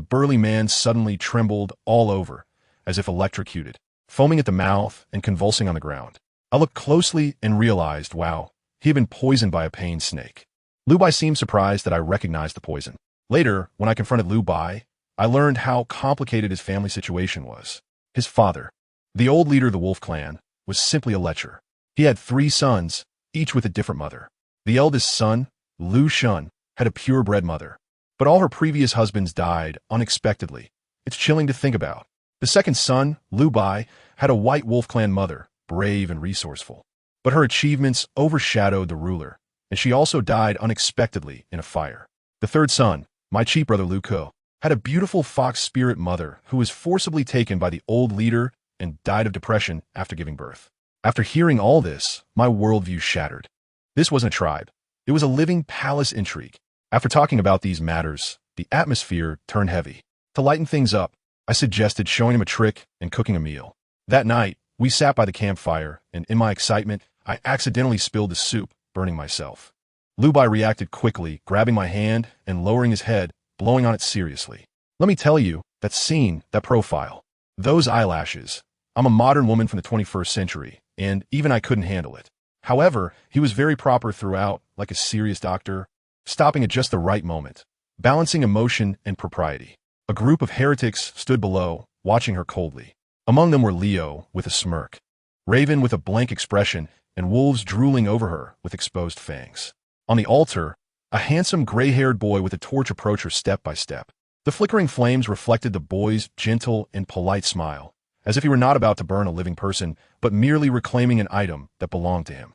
burly man suddenly trembled all over, as if electrocuted, foaming at the mouth and convulsing on the ground. I looked closely and realized, wow, he had been poisoned by a pain snake. Lu Bai seemed surprised that I recognized the poison. Later, when I confronted Lu Bai, I learned how complicated his family situation was. His father, the old leader of the wolf clan, was simply a lecher. He had 3 sons, each with a different mother. The eldest son, Lu Shun, had a purebred mother, but all her previous husbands died unexpectedly. It's chilling to think about. The second son, Lu Bai, had a white wolf clan mother, brave and resourceful, but her achievements overshadowed the ruler, and she also died unexpectedly in a fire. The third son, my cheat brother Lu Ko, had a beautiful fox spirit mother who was forcibly taken by the old leader and died of depression after giving birth. After hearing all this, my worldview shattered. This wasn't a tribe. It was a living palace intrigue. After talking about these matters, the atmosphere turned heavy. To lighten things up, I suggested showing him a trick and cooking a meal. That night, we sat by the campfire, and in my excitement, I accidentally spilled the soup, burning myself. Lu Bai reacted quickly, grabbing my hand and lowering his head, blowing on it seriously. Let me tell you, that scene, that profile, those eyelashes. I'm a modern woman from the 21st century, and even I couldn't handle it. However, he was very proper throughout, like a serious doctor, stopping at just the right moment, balancing emotion and propriety. A group of heretics stood below, watching her coldly. Among them were Leo, with a smirk, Raven with a blank expression, and wolves drooling over her with exposed fangs. On the altar, a handsome gray-haired boy with a torch approached her step by step. The flickering flames reflected the boy's gentle and polite smile, as if he were not about to burn a living person, but merely reclaiming an item that belonged to him.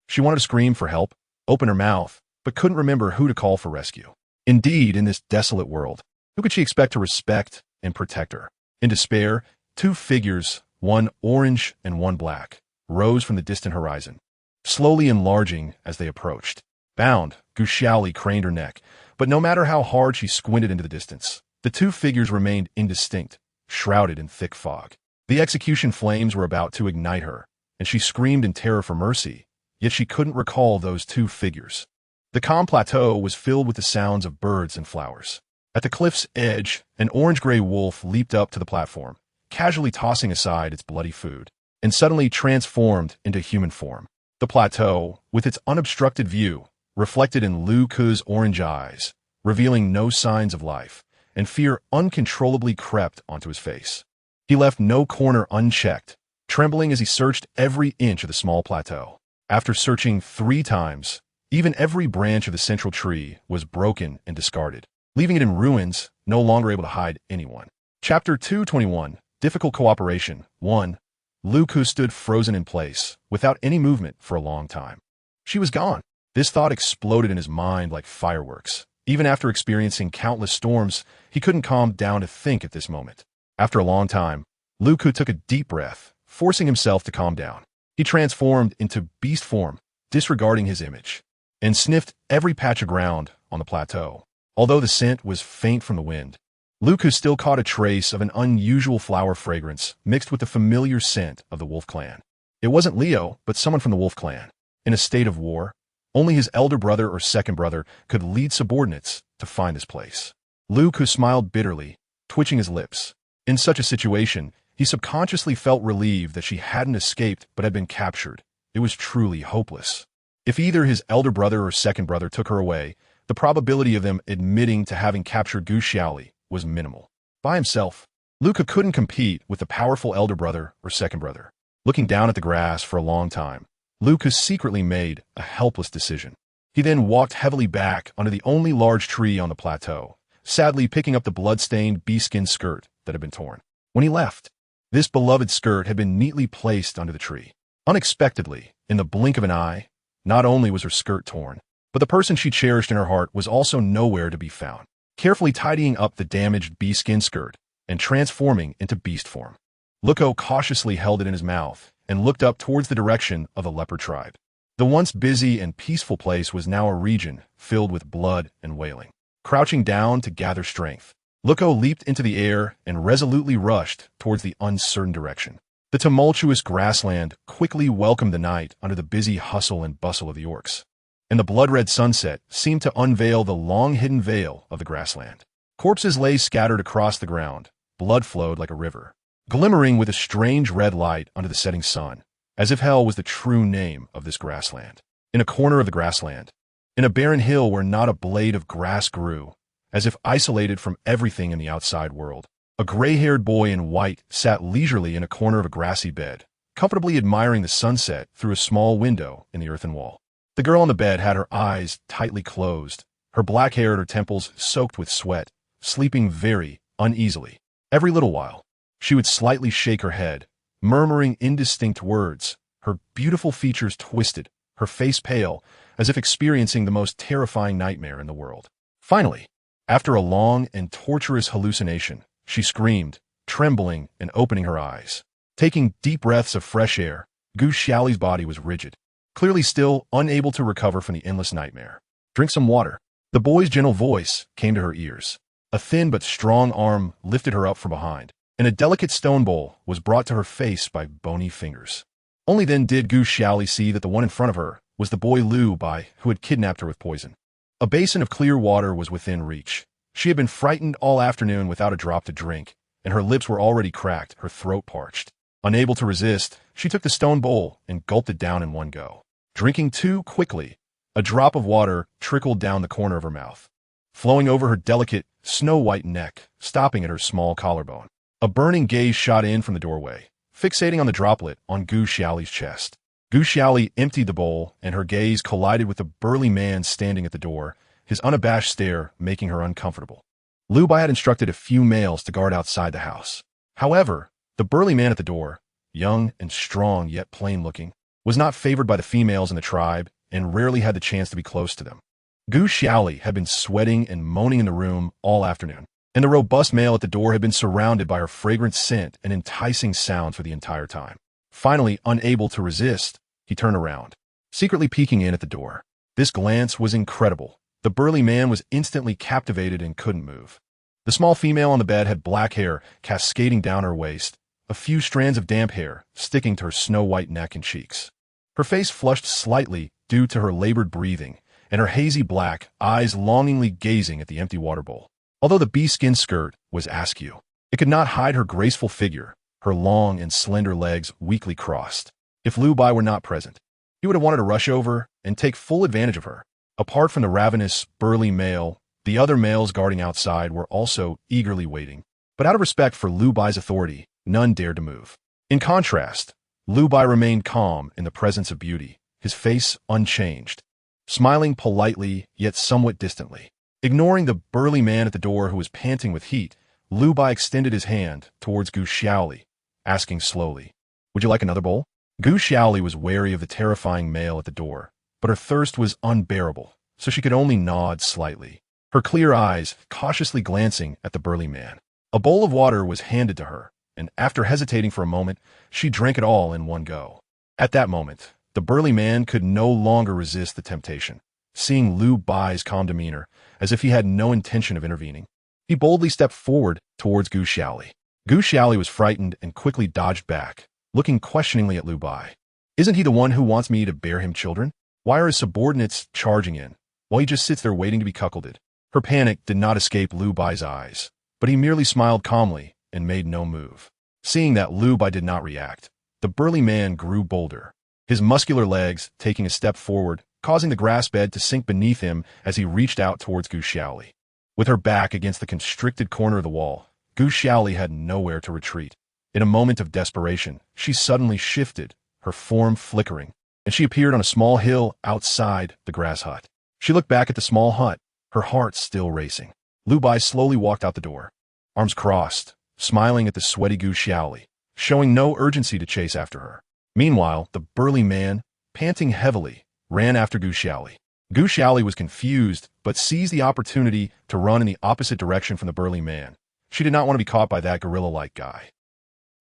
She wanted to scream for help, open her mouth, but couldn't remember who to call for rescue. Indeed, in this desolate world, who could she expect to respect and protect her? In despair, two figures, one orange and one black, rose from the distant horizon, slowly enlarging as they approached. Bound, Gu Xiaoli craned her neck, but no matter how hard she squinted into the distance, the two figures remained indistinct, shrouded in thick fog. The execution flames were about to ignite her, and she screamed in terror for mercy, yet she couldn't recall those two figures. The calm plateau was filled with the sounds of birds and flowers. At the cliff's edge, an orange-gray wolf leaped up to the platform, casually tossing aside its bloody food, and suddenly transformed into human form. The plateau, with its unobstructed view, reflected in Lu Ku's orange eyes, revealing no signs of life, and fear uncontrollably crept onto his face. He left no corner unchecked, trembling as he searched every inch of the small plateau. After searching 3 times, even every branch of the central tree was broken and discarded, leaving it in ruins, no longer able to hide anyone. Chapter 221, Difficult Cooperation. 1. Lu Ku stood frozen in place, without any movement for a long time. She was gone. This thought exploded in his mind like fireworks. Even after experiencing countless storms, he couldn't calm down to think at this moment. After a long time, Lu Ku took a deep breath, forcing himself to calm down. He transformed into beast form, disregarding his image, and sniffed every patch of ground on the plateau. Although the scent was faint from the wind, Lu Ku still caught a trace of an unusual flower fragrance mixed with the familiar scent of the wolf clan. It wasn't Leo, but someone from the wolf clan. In a state of war, only his elder brother or second brother could lead subordinates to find this place. Lu Ku smiled bitterly, twitching his lips. In such a situation, he subconsciously felt relieved that she hadn't escaped but had been captured. It was truly hopeless. If either his elder brother or second brother took her away, the probability of them admitting to having captured Gu Xiaoli was minimal. By himself, Lu Ku couldn't compete with the powerful elder brother or second brother. Looking down at the grass for a long time, Lu Ku secretly made a helpless decision. He then walked heavily back onto the only large tree on the plateau, sadly picking up the blood-stained bee-skin skirt that had been torn. When he left, this beloved skirt had been neatly placed under the tree. Unexpectedly, in the blink of an eye, not only was her skirt torn, but the person she cherished in her heart was also nowhere to be found. Carefully tidying up the damaged bee-skin skirt and transforming into beast form, Lu Ku cautiously held it in his mouth and looked up towards the direction of the leopard tribe. The once busy and peaceful place was now a region filled with blood and wailing. Crouching down to gather strength, Lu Ku leaped into the air and resolutely rushed towards the uncertain direction. The tumultuous grassland quickly welcomed the night under the busy hustle and bustle of the orcs, and the blood-red sunset seemed to unveil the long-hidden veil of the grassland. Corpses lay scattered across the ground, blood flowed like a river, glimmering with a strange red light under the setting sun, as if hell was the true name of this grassland. In a corner of the grassland, in a barren hill where not a blade of grass grew, as if isolated from everything in the outside world, a gray-haired boy in white sat leisurely in a corner of a grassy bed, comfortably admiring the sunset through a small window in the earthen wall. The girl on the bed had her eyes tightly closed, her black hair at her temples soaked with sweat, sleeping very uneasily. Every little while, she would slightly shake her head, murmuring indistinct words, her beautiful features twisted, her face pale, as if experiencing the most terrifying nightmare in the world. Finally, After a long and torturous hallucination, she screamed, trembling and opening her eyes. Taking deep breaths of fresh air, Gu Xiaoli's body was rigid, clearly still unable to recover from the endless nightmare. Drink some water. The boy's gentle voice came to her ears. A thin but strong arm lifted her up from behind, and a delicate stone bowl was brought to her face by bony fingers. Only then did Gu Xiaoli see that the one in front of her was the boy Liu Bai who had kidnapped her with poison. A basin of clear water was within reach. She had been frightened all afternoon without a drop to drink, and her lips were already cracked, her throat parched. Unable to resist, she took the stone bowl and gulped it down in one go. Drinking too quickly, a drop of water trickled down the corner of her mouth, flowing over her delicate, snow-white neck, stopping at her small collarbone. A burning gaze shot in from the doorway, fixating on the droplet on Gu Xiaoli's chest. Gu Xiaoli emptied the bowl, and her gaze collided with the burly man standing at the door, his unabashed stare making her uncomfortable. Liu Bai had instructed a few males to guard outside the house. However, the burly man at the door, young and strong yet plain-looking, was not favored by the females in the tribe and rarely had the chance to be close to them. Gu Xiaoli had been sweating and moaning in the room all afternoon, and the robust male at the door had been surrounded by her fragrant scent and enticing sounds for the entire time. Finally, unable to resist, he turned around, secretly peeking in at the door. This glance was incredible. The burly man was instantly captivated and couldn't move. The small female on the bed had black hair cascading down her waist, a few strands of damp hair sticking to her snow-white neck and cheeks. Her face flushed slightly due to her labored breathing, and her hazy black eyes longingly gazing at the empty water bowl. Although the bee-skin skirt was askew, it could not hide her graceful figure, her long and slender legs weakly crossed. If Liu Bai were not present, he would have wanted to rush over and take full advantage of her. Apart from the ravenous, burly male, the other males guarding outside were also eagerly waiting. But out of respect for Liu Bai's authority, none dared to move. In contrast, Liu Bai remained calm in the presence of beauty, his face unchanged, smiling politely yet somewhat distantly. Ignoring the burly man at the door who was panting with heat, Liu Bai extended his hand towards Gu Xiaoli, asking slowly, "Would you like another bowl?" Gu Xiaoli was wary of the terrifying male at the door, but her thirst was unbearable, so she could only nod slightly, her clear eyes cautiously glancing at the burly man. A bowl of water was handed to her, and after hesitating for a moment, she drank it all in one go. At that moment, the burly man could no longer resist the temptation. Seeing Liu Bai's calm demeanor, as if he had no intention of intervening, he boldly stepped forward towards Gu Xiaoli. Gu Xiaoli was frightened and quickly dodged back, looking questioningly at Liu Bai. "Isn't he the one who wants me to bear him children? Why are his subordinates charging in, while he just sits there waiting to be cuckolded?" Her panic did not escape Liu Bai's eyes, but he merely smiled calmly and made no move. Seeing that Liu Bai did not react, the burly man grew bolder, his muscular legs taking a step forward, causing the grass bed to sink beneath him as he reached out towards Gu Xiaoli. With her back against the constricted corner of the wall, Gu Xiaoli had nowhere to retreat. In a moment of desperation, she suddenly shifted, her form flickering, and she appeared on a small hill outside the grass hut. She looked back at the small hut, her heart still racing. Liu Bai slowly walked out the door, arms crossed, smiling at the sweaty Gu Xiaoli, showing no urgency to chase after her. Meanwhile, the burly man, panting heavily, ran after Gu Xiaoli. Gu Xiaoli was confused, but seized the opportunity to run in the opposite direction from the burly man. She did not want to be caught by that gorilla-like guy.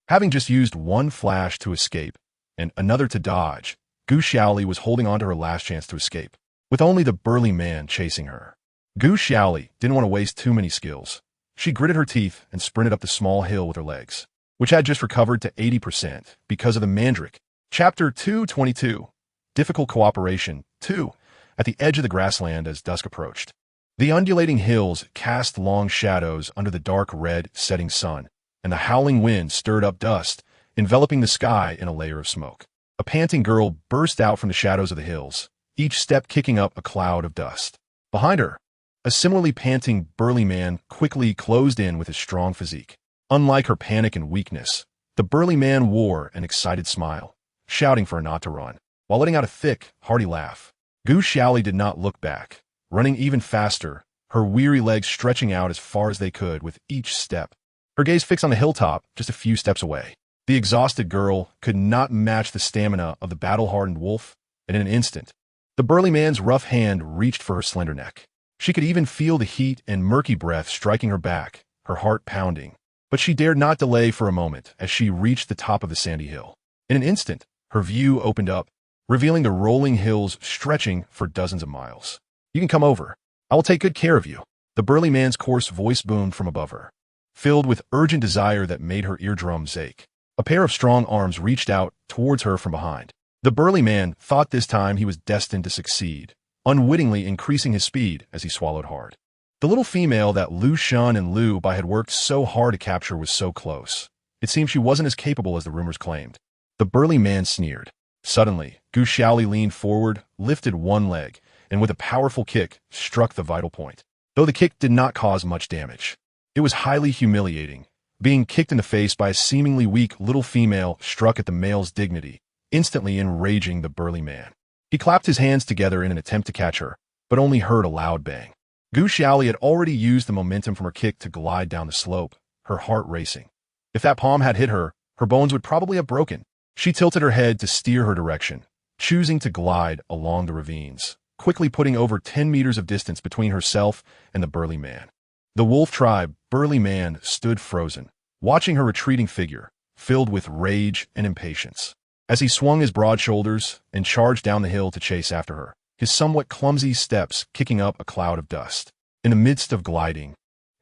Having just used one flash to escape and another to dodge, Gu Xiaoli was holding on to her last chance to escape, with only the burly man chasing her. Gu Xiaoli didn't want to waste too many skills. She gritted her teeth and sprinted up the small hill with her legs, which had just recovered to 80% because of the mandrake. Chapter 222, Difficult Cooperation 2, at the edge of the grassland as dusk approached. The undulating hills cast long shadows under the dark red setting sun, and the howling wind stirred up dust, enveloping the sky in a layer of smoke. A panting girl burst out from the shadows of the hills, each step kicking up a cloud of dust. Behind her, a similarly panting burly man quickly closed in with his strong physique. Unlike her panic and weakness, the burly man wore an excited smile, shouting for her not to run, while letting out a thick, hearty laugh. Gu Xiaoli did not look back, running even faster, her weary legs stretching out as far as they could with each step. Her gaze fixed on the hilltop just a few steps away. The exhausted girl could not match the stamina of the battle-hardened wolf, and in an instant, the burly man's rough hand reached for her slender neck. She could even feel the heat and murky breath striking her back, her heart pounding. But she dared not delay for a moment as she reached the top of the sandy hill. In an instant, her view opened up, revealing the rolling hills stretching for dozens of miles. "You can come over. I will take good care of you." The burly man's coarse voice boomed from above her, filled with urgent desire that made her eardrums ache. A pair of strong arms reached out towards her from behind. The burly man thought this time he was destined to succeed, unwittingly increasing his speed as he swallowed hard. The little female that Lu Shun and Lu Bai had worked so hard to capture was so close. It seemed she wasn't as capable as the rumors claimed. The burly man sneered. Suddenly, Gu Xiaoli leaned forward, lifted one leg, and with a powerful kick, struck the vital point. Though the kick did not cause much damage, it was highly humiliating. Being kicked in the face by a seemingly weak little female struck at the male's dignity, instantly enraging the burly man. He clapped his hands together in an attempt to catch her, but only heard a loud bang. Gu Xiaoli had already used the momentum from her kick to glide down the slope, her heart racing. If that palm had hit her, her bones would probably have broken. She tilted her head to steer her direction, choosing to glide along the ravines, quickly putting over 10 meters of distance between herself and the burly man. The wolf tribe burly man stood frozen, watching her retreating figure, filled with rage and impatience. As he swung his broad shoulders and charged down the hill to chase after her, his somewhat clumsy steps kicking up a cloud of dust. In the midst of gliding,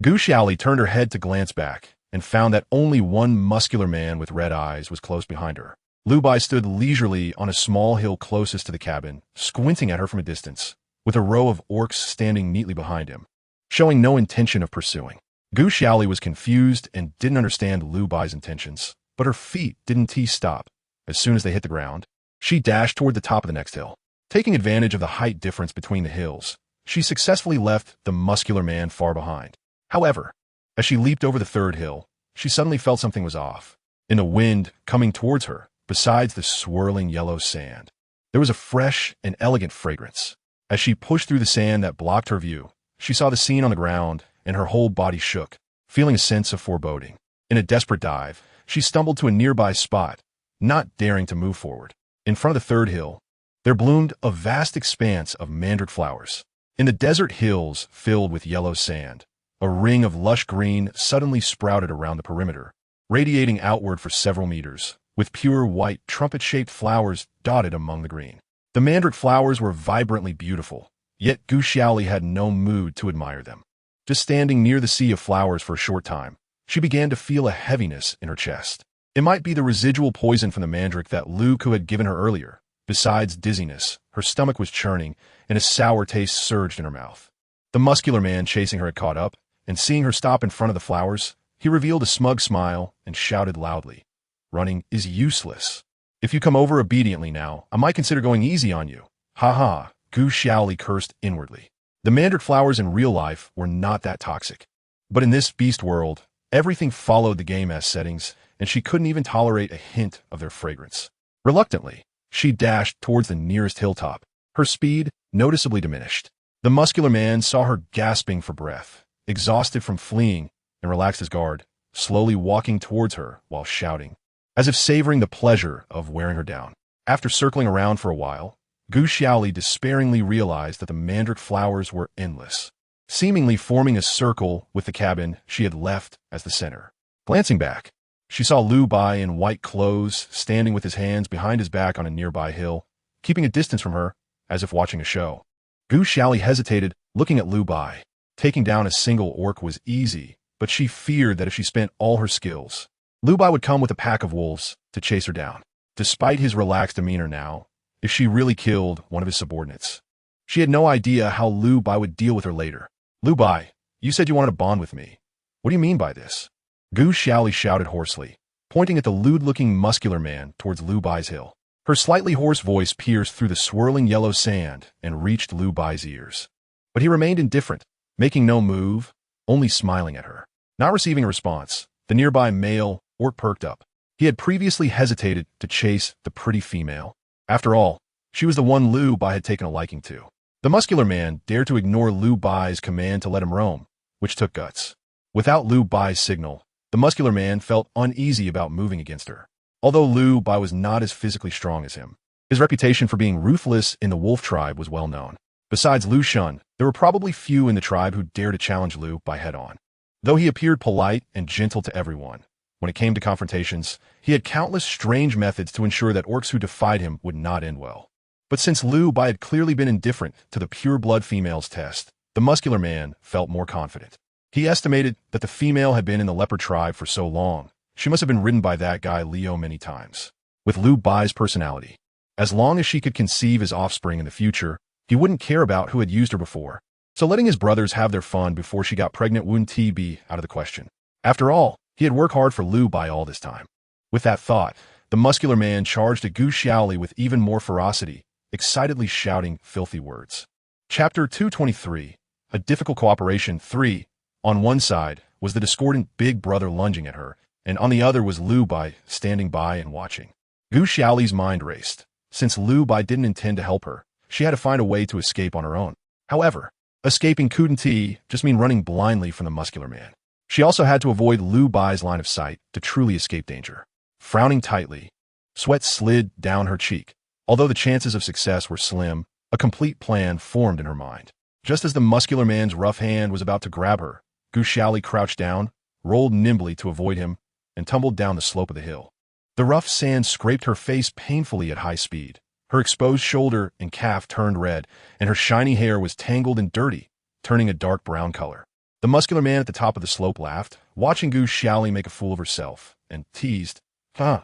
Gu Xiaoli turned her head to glance back and found that only one muscular man with red eyes was close behind her. Lu Bai stood leisurely on a small hill closest to the cabin, squinting at her from a distance, with a row of orcs standing neatly behind him, showing no intention of pursuing. Gu Xiaoli was confused and didn't understand Lu Bai's intentions, but her feet didn't stop. As soon as they hit the ground, she dashed toward the top of the next hill. Taking advantage of the height difference between the hills, she successfully left the muscular man far behind. However, as she leaped over the third hill, she suddenly felt something was off. In the wind coming towards her, besides the swirling yellow sand, there was a fresh and elegant fragrance. As she pushed through the sand that blocked her view, she saw the scene on the ground, and her whole body shook, feeling a sense of foreboding. In a desperate dive, she stumbled to a nearby spot, not daring to move forward. In front of the third hill, there bloomed a vast expanse of mandrake flowers. In the desert hills filled with yellow sand, a ring of lush green suddenly sprouted around the perimeter, radiating outward for several meters, with pure white trumpet-shaped flowers dotted among the green. The mandrake flowers were vibrantly beautiful, yet Gu Xiaoli had no mood to admire them. Just standing near the sea of flowers for a short time, she began to feel a heaviness in her chest. It might be the residual poison from the mandrake that Lu Ku had given her earlier. Besides dizziness, her stomach was churning, and a sour taste surged in her mouth. The muscular man chasing her had caught up, and seeing her stop in front of the flowers, he revealed a smug smile and shouted loudly, "Running is useless. If you come over obediently now, I might consider going easy on you." "Ha ha," Gu Xiaoli cursed inwardly. The mandrake flowers in real life were not that toxic. But in this beast world, everything followed the game as settings, and she couldn't even tolerate a hint of their fragrance. Reluctantly, she dashed towards the nearest hilltop, her speed noticeably diminished. The muscular man saw her gasping for breath, exhausted from fleeing, and relaxed his guard, slowly walking towards her while shouting, as if savoring the pleasure of wearing her down. After circling around for a while, Gu Xiaoli despairingly realized that the mandrake flowers were endless, seemingly forming a circle with the cabin she had left as the center. Glancing back, she saw Lu Bai in white clothes standing with his hands behind his back on a nearby hill, keeping a distance from her as if watching a show. Gu Xiaoli hesitated, looking at Lu Bai. Taking down a single orc was easy, but she feared that if she spent all her skills, Lu Bai would come with a pack of wolves to chase her down. Despite his relaxed demeanor now, if she really killed one of his subordinates, she had no idea how Lu Bai would deal with her later. "Lu Bai, you said you wanted to bond with me. What do you mean by this?" Gu Xiaoli shouted hoarsely, pointing at the lewd-looking muscular man towards Lu Bai's hill. Her slightly hoarse voice pierced through the swirling yellow sand and reached Lu Bai's ears. But he remained indifferent, making no move, only smiling at her. Not receiving a response, the nearby male orc perked up. He had previously hesitated to chase the pretty female. After all, she was the one Lu Bai had taken a liking to. The muscular man dared to ignore Lu Bai's command to let him roam, which took guts. Without Lu Bai's signal, the muscular man felt uneasy about moving against her. Although Lu Bai was not as physically strong as him, his reputation for being ruthless in the wolf tribe was well known. Besides Lu Shun, there were probably few in the tribe who dared to challenge Lu Bai head-on. Though he appeared polite and gentle to everyone, when it came to confrontations, he had countless strange methods to ensure that orcs who defied him would not end well. But since Lu Bai had clearly been indifferent to the pure-blood females test, the muscular man felt more confident. He estimated that the female had been in the leopard tribe for so long, she must have been ridden by that guy Leo many times. With Lu Bai's personality, as long as she could conceive his offspring in the future, he wouldn't care about who had used her before, so letting his brothers have their fun before she got pregnant wouldn't be out of the question. After all, he had worked hard for Lu Bai all this time. With that thought, the muscular man charged at Gu Xiaoli with even more ferocity, excitedly shouting filthy words. Chapter 223, A Difficult Cooperation 3. On one side was the discordant big brother lunging at her, and on the other was Lu Bai standing by and watching. Gu Xiaoli's mind raced. Since Lu Bai didn't intend to help her, she had to find a way to escape on her own. However, escaping couldn't just mean running blindly from the muscular man. She also had to avoid Lu Bai's line of sight to truly escape danger. Frowning tightly, sweat slid down her cheek. Although the chances of success were slim, a complete plan formed in her mind. Just as the muscular man's rough hand was about to grab her, Gu Xiaoli crouched down, rolled nimbly to avoid him, and tumbled down the slope of the hill. The rough sand scraped her face painfully at high speed. Her exposed shoulder and calf turned red, and her shiny hair was tangled and dirty, turning a dark brown color. The muscular man at the top of the slope laughed, watching Gu Xiaoli make a fool of herself, and teased, "Huh,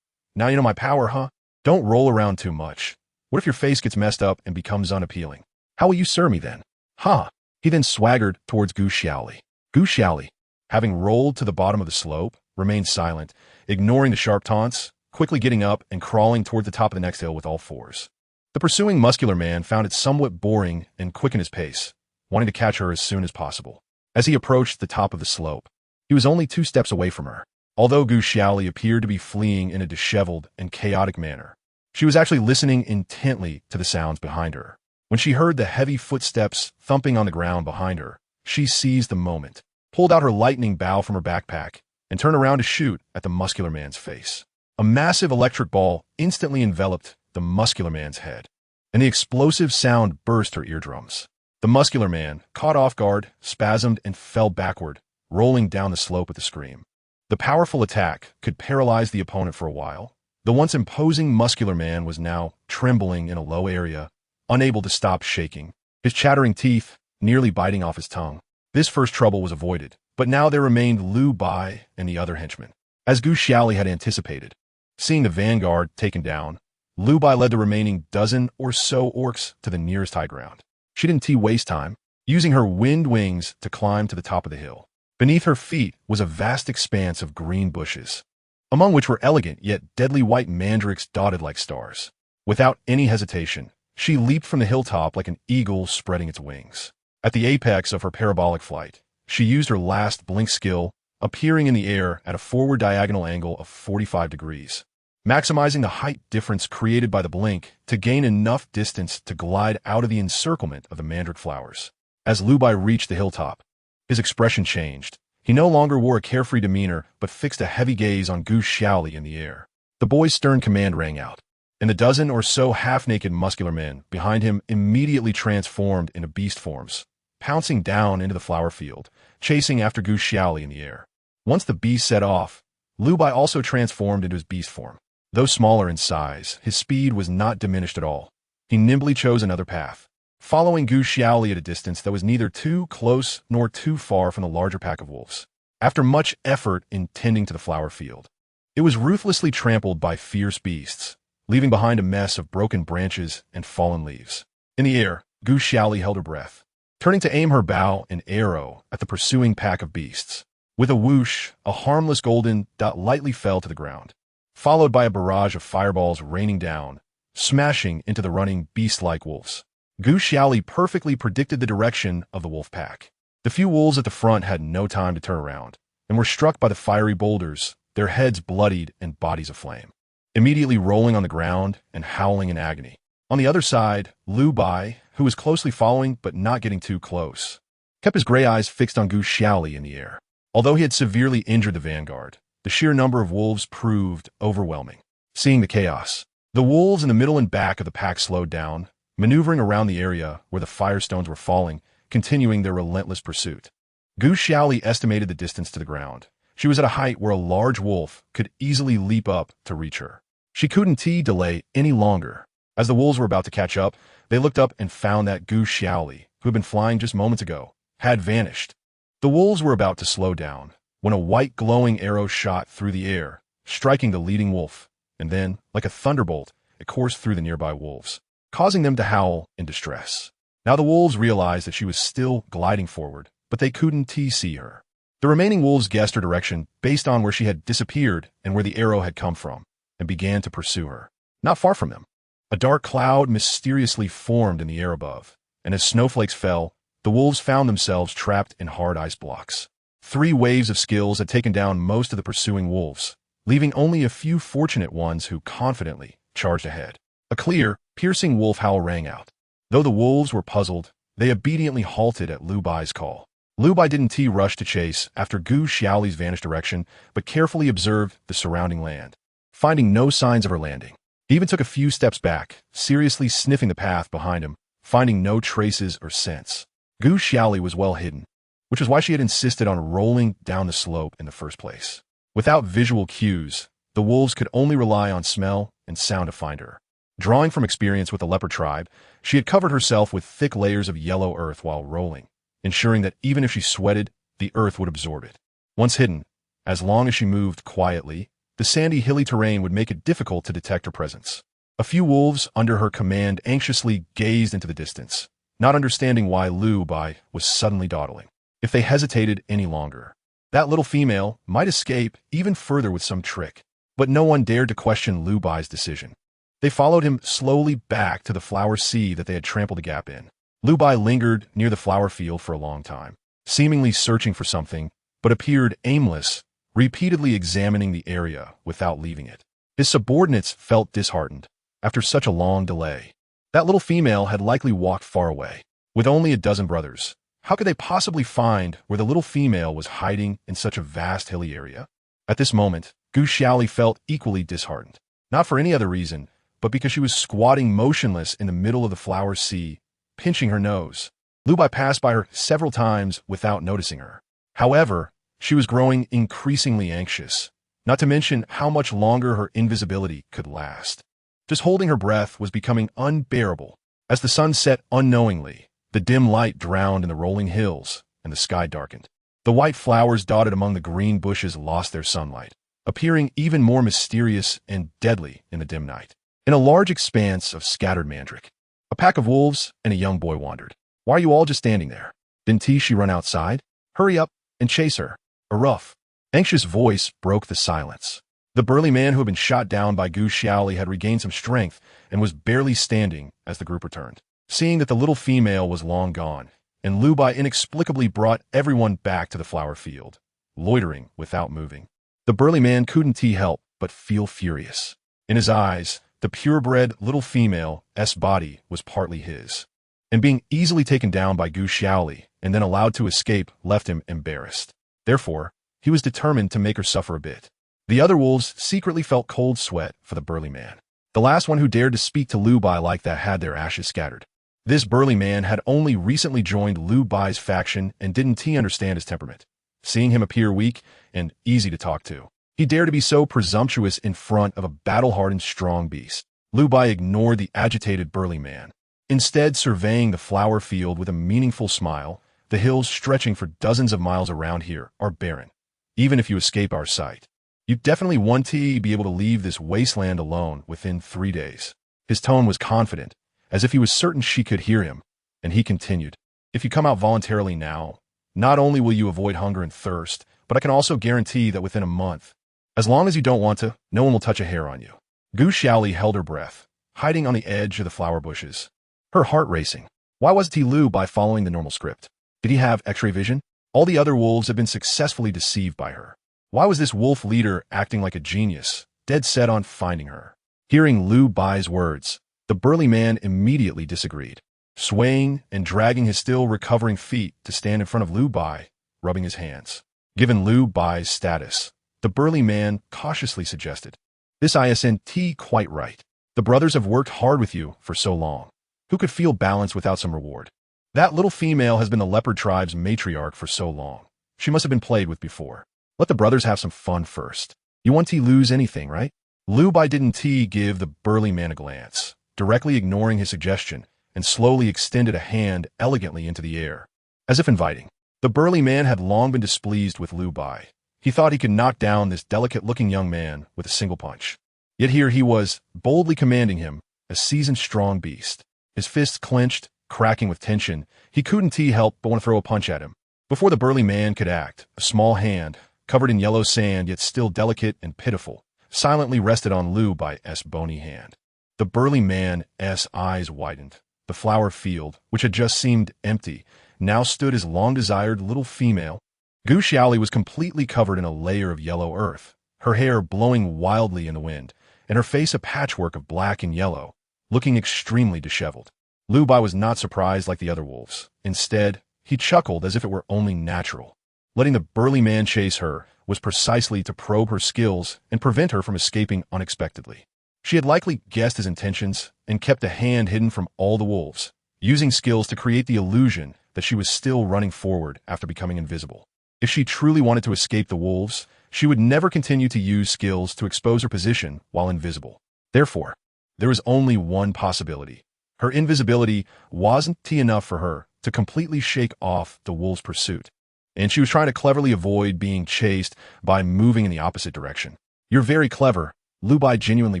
now you know my power, huh? Don't roll around too much. What if your face gets messed up and becomes unappealing? How will you serve me then? Huh?" He then swaggered towards Gu Xiaoli. Gu Xiaoli, having rolled to the bottom of the slope, remained silent, ignoring the sharp taunts, quickly getting up and crawling toward the top of the next hill with all fours. The pursuing muscular man found it somewhat boring and quickened his pace, wanting to catch her as soon as possible. As he approached the top of the slope, he was only 2 steps away from her. Although Gu Xiaoli appeared to be fleeing in a disheveled and chaotic manner, she was actually listening intently to the sounds behind her. When she heard the heavy footsteps thumping on the ground behind her, she seized the moment, pulled out her lightning bow from her backpack, and turned around to shoot at the muscular man's face. A massive electric ball instantly enveloped the muscular man's head, and the explosive sound burst her eardrums. The muscular man, caught off guard, spasmed and fell backward, rolling down the slope with a scream. The powerful attack could paralyze the opponent for a while. The once imposing muscular man was now trembling in a low area, unable to stop shaking, his chattering teeth nearly biting off his tongue. This first trouble was avoided, but now there remained Lu Bai and the other henchmen. As Gu Xiaoli had anticipated, seeing the vanguard taken down, Lu Bai led the remaining dozen or so orcs to the nearest high ground. She didn't waste time, using her wind wings to climb to the top of the hill. Beneath her feet was a vast expanse of green bushes, among which were elegant yet deadly white mandrakes dotted like stars. Without any hesitation, she leaped from the hilltop like an eagle spreading its wings. At the apex of her parabolic flight, she used her last blink skill, appearing in the air at a forward diagonal angle of 45 degrees, maximizing the height difference created by the blink to gain enough distance to glide out of the encirclement of the mandrake flowers. As Lu Bai reached the hilltop, his expression changed. He no longer wore a carefree demeanor, but fixed a heavy gaze on Gu Xiaoli in the air. The boy's stern command rang out, and the dozen or so half-naked muscular men behind him immediately transformed into beast forms, pouncing down into the flower field, chasing after Gu Xiaoli in the air. Once the beast set off, Lu Bai also transformed into his beast form. Though smaller in size, his speed was not diminished at all. He nimbly chose another path, following Gu Xiaoli at a distance that was neither too close nor too far from the larger pack of wolves. After much effort in tending to the flower field, it was ruthlessly trampled by fierce beasts, leaving behind a mess of broken branches and fallen leaves. In the air, Gu Xiaoli held her breath, turning to aim her bow and arrow at the pursuing pack of beasts. With a whoosh, a harmless golden dot lightly fell to the ground, followed by a barrage of fireballs raining down, smashing into the running beast-like wolves. Gu Xiaoli perfectly predicted the direction of the wolf pack. The few wolves at the front had no time to turn around, and were struck by the fiery boulders, their heads bloodied and bodies aflame, immediately rolling on the ground and howling in agony. On the other side, Lu Bai, who was closely following but not getting too close, kept his gray eyes fixed on Gu Xiaoli in the air. Although he had severely injured the vanguard, the sheer number of wolves proved overwhelming. Seeing the chaos, the wolves in the middle and back of the pack slowed down, maneuvering around the area where the firestones were falling, continuing their relentless pursuit. Gu Xiaoli estimated the distance to the ground. She was at a height where a large wolf could easily leap up to reach her. She couldn't delay any longer. As the wolves were about to catch up, they looked up and found that Gu Xiaoli, who had been flying just moments ago, had vanished. The wolves were about to slow down when a white glowing arrow shot through the air, striking the leading wolf, and then, like a thunderbolt, it coursed through the nearby wolves, causing them to howl in distress. Now the wolves realized that she was still gliding forward, but they couldn't see her. The remaining wolves guessed her direction based on where she had disappeared and where the arrow had come from, and began to pursue her. Not far from them, a dark cloud mysteriously formed in the air above, and as snowflakes fell, the wolves found themselves trapped in hard ice blocks. 3 waves of skills had taken down most of the pursuing wolves, leaving only a few fortunate ones who confidently charged ahead. A clear, piercing wolf howl rang out. Though the wolves were puzzled, they obediently halted at Lu Bai's call. Lu Bai didn't rush to chase after Gu Xiaoli's vanished direction, but carefully observed the surrounding land, finding no signs of her landing. He even took a few steps back, seriously sniffing the path behind him, finding no traces or scents. Gu Xiaoli was well hidden, which is why she had insisted on rolling down the slope in the first place. Without visual cues, the wolves could only rely on smell and sound to find her. Drawing from experience with the leopard tribe, she had covered herself with thick layers of yellow earth while rolling, ensuring that even if she sweated, the earth would absorb it. Once hidden, as long as she moved quietly, the sandy, hilly terrain would make it difficult to detect her presence. A few wolves under her command anxiously gazed into the distance, not understanding why Lu Bai was suddenly dawdling. If they hesitated any longer, that little female might escape even further with some trick. But no one dared to question Lu Bai's decision. They followed him slowly back to the flower sea that they had trampled a gap in. Lu Bai lingered near the flower field for a long time, seemingly searching for something, but appeared aimless, repeatedly examining the area without leaving it. His subordinates felt disheartened after such a long delay. That little female had likely walked far away. With only a dozen brothers, how could they possibly find where the little female was hiding in such a vast hilly area? At this moment, Gu Xiaoli felt equally disheartened, not for any other reason, but because she was squatting motionless in the middle of the flower sea, pinching her nose. Lu Bai passed by her several times without noticing her. However, she was growing increasingly anxious, not to mention how much longer her invisibility could last. Just holding her breath was becoming unbearable. As the sun set unknowingly, the dim light drowned in the rolling hills, and the sky darkened. The white flowers dotted among the green bushes lost their sunlight, appearing even more mysterious and deadly in the dim night. In a large expanse of scattered mandrake, a pack of wolves and a young boy wandered. "Why are you all just standing there? Didn't she run outside? Hurry up and chase her." A rough, anxious voice broke the silence. The burly man who had been shot down by Gu Xiaoli had regained some strength and was barely standing as the group returned. Seeing that the little female was long gone, and Lu Bai inexplicably brought everyone back to the flower field, loitering without moving. The burly man couldn't help but feel furious. In his eyes, the purebred little female's body was partly his, and being easily taken down by Gu Xiaoli and then allowed to escape left him embarrassed. Therefore, he was determined to make her suffer a bit. The other wolves secretly felt cold sweat for the burly man. The last one who dared to speak to Lu Bai like that had their ashes scattered. This burly man had only recently joined Lu Bai's faction and didn't understand his temperament. Seeing him appear weak and easy to talk to, he dared to be so presumptuous in front of a battle-hardened strong beast. Lu Bai ignored the agitated burly man, instead surveying the flower field with a meaningful smile. "The hills stretching for dozens of miles around here are barren. Even if you escape our sight, you definitely want to be able to leave this wasteland alone within 3 days." His tone was confident, as if he was certain she could hear him, and he continued, "If you come out voluntarily now, not only will you avoid hunger and thirst, but I can also guarantee that within a month, as long as you don't want to, no one will touch a hair on you." Gu Xiaoli held her breath, hiding on the edge of the flower bushes, her heart racing. Why wasn't Lu Bai following the normal script? Did he have X-ray vision? All the other wolves had been successfully deceived by her. Why was this wolf leader acting like a genius, dead set on finding her? Hearing Lu Bai's words, the burly man immediately disagreed, swaying and dragging his still recovering feet to stand in front of Lu Bai, rubbing his hands. Given Lu Bai's status, the burly man cautiously suggested, "This isn't quite right. The brothers have worked hard with you for so long. Who could feel balance without some reward? That little female has been the leopard tribe's matriarch for so long. She must have been played with before. Let the brothers have some fun first. You want to lose anything, right? Lu Bai didn't give the burly man a glance, directly ignoring his suggestion, and slowly extended a hand elegantly into the air, as if inviting. The burly man had long been displeased with Lu Bai. He thought he could knock down this delicate-looking young man with a single punch. Yet here he was, boldly commanding him, a seasoned strong beast. His fists clenched, cracking with tension. He couldn't help but want to throw a punch at him. Before the burly man could act, a small hand, covered in yellow sand yet still delicate and pitiful, silently rested on Lu Bai's bony hand. The burly man's eyes widened. The flower field, which had just seemed empty, now stood his long-desired little female. Gu Xiaoli was completely covered in a layer of yellow earth, her hair blowing wildly in the wind, and her face a patchwork of black and yellow, looking extremely disheveled. Lu Bai was not surprised like the other wolves. Instead, he chuckled as if it were only natural. Letting the burly man chase her was precisely to probe her skills and prevent her from escaping unexpectedly. She had likely guessed his intentions and kept a hand hidden from all the wolves, using skills to create the illusion that she was still running forward after becoming invisible. If she truly wanted to escape the wolves, she would never continue to use skills to expose her position while invisible. Therefore, there was only one possibility. Her invisibility wasn't enough for her to completely shake off the wolves' pursuit, and she was trying to cleverly avoid being chased by moving in the opposite direction. "You're very clever," Lu Bai genuinely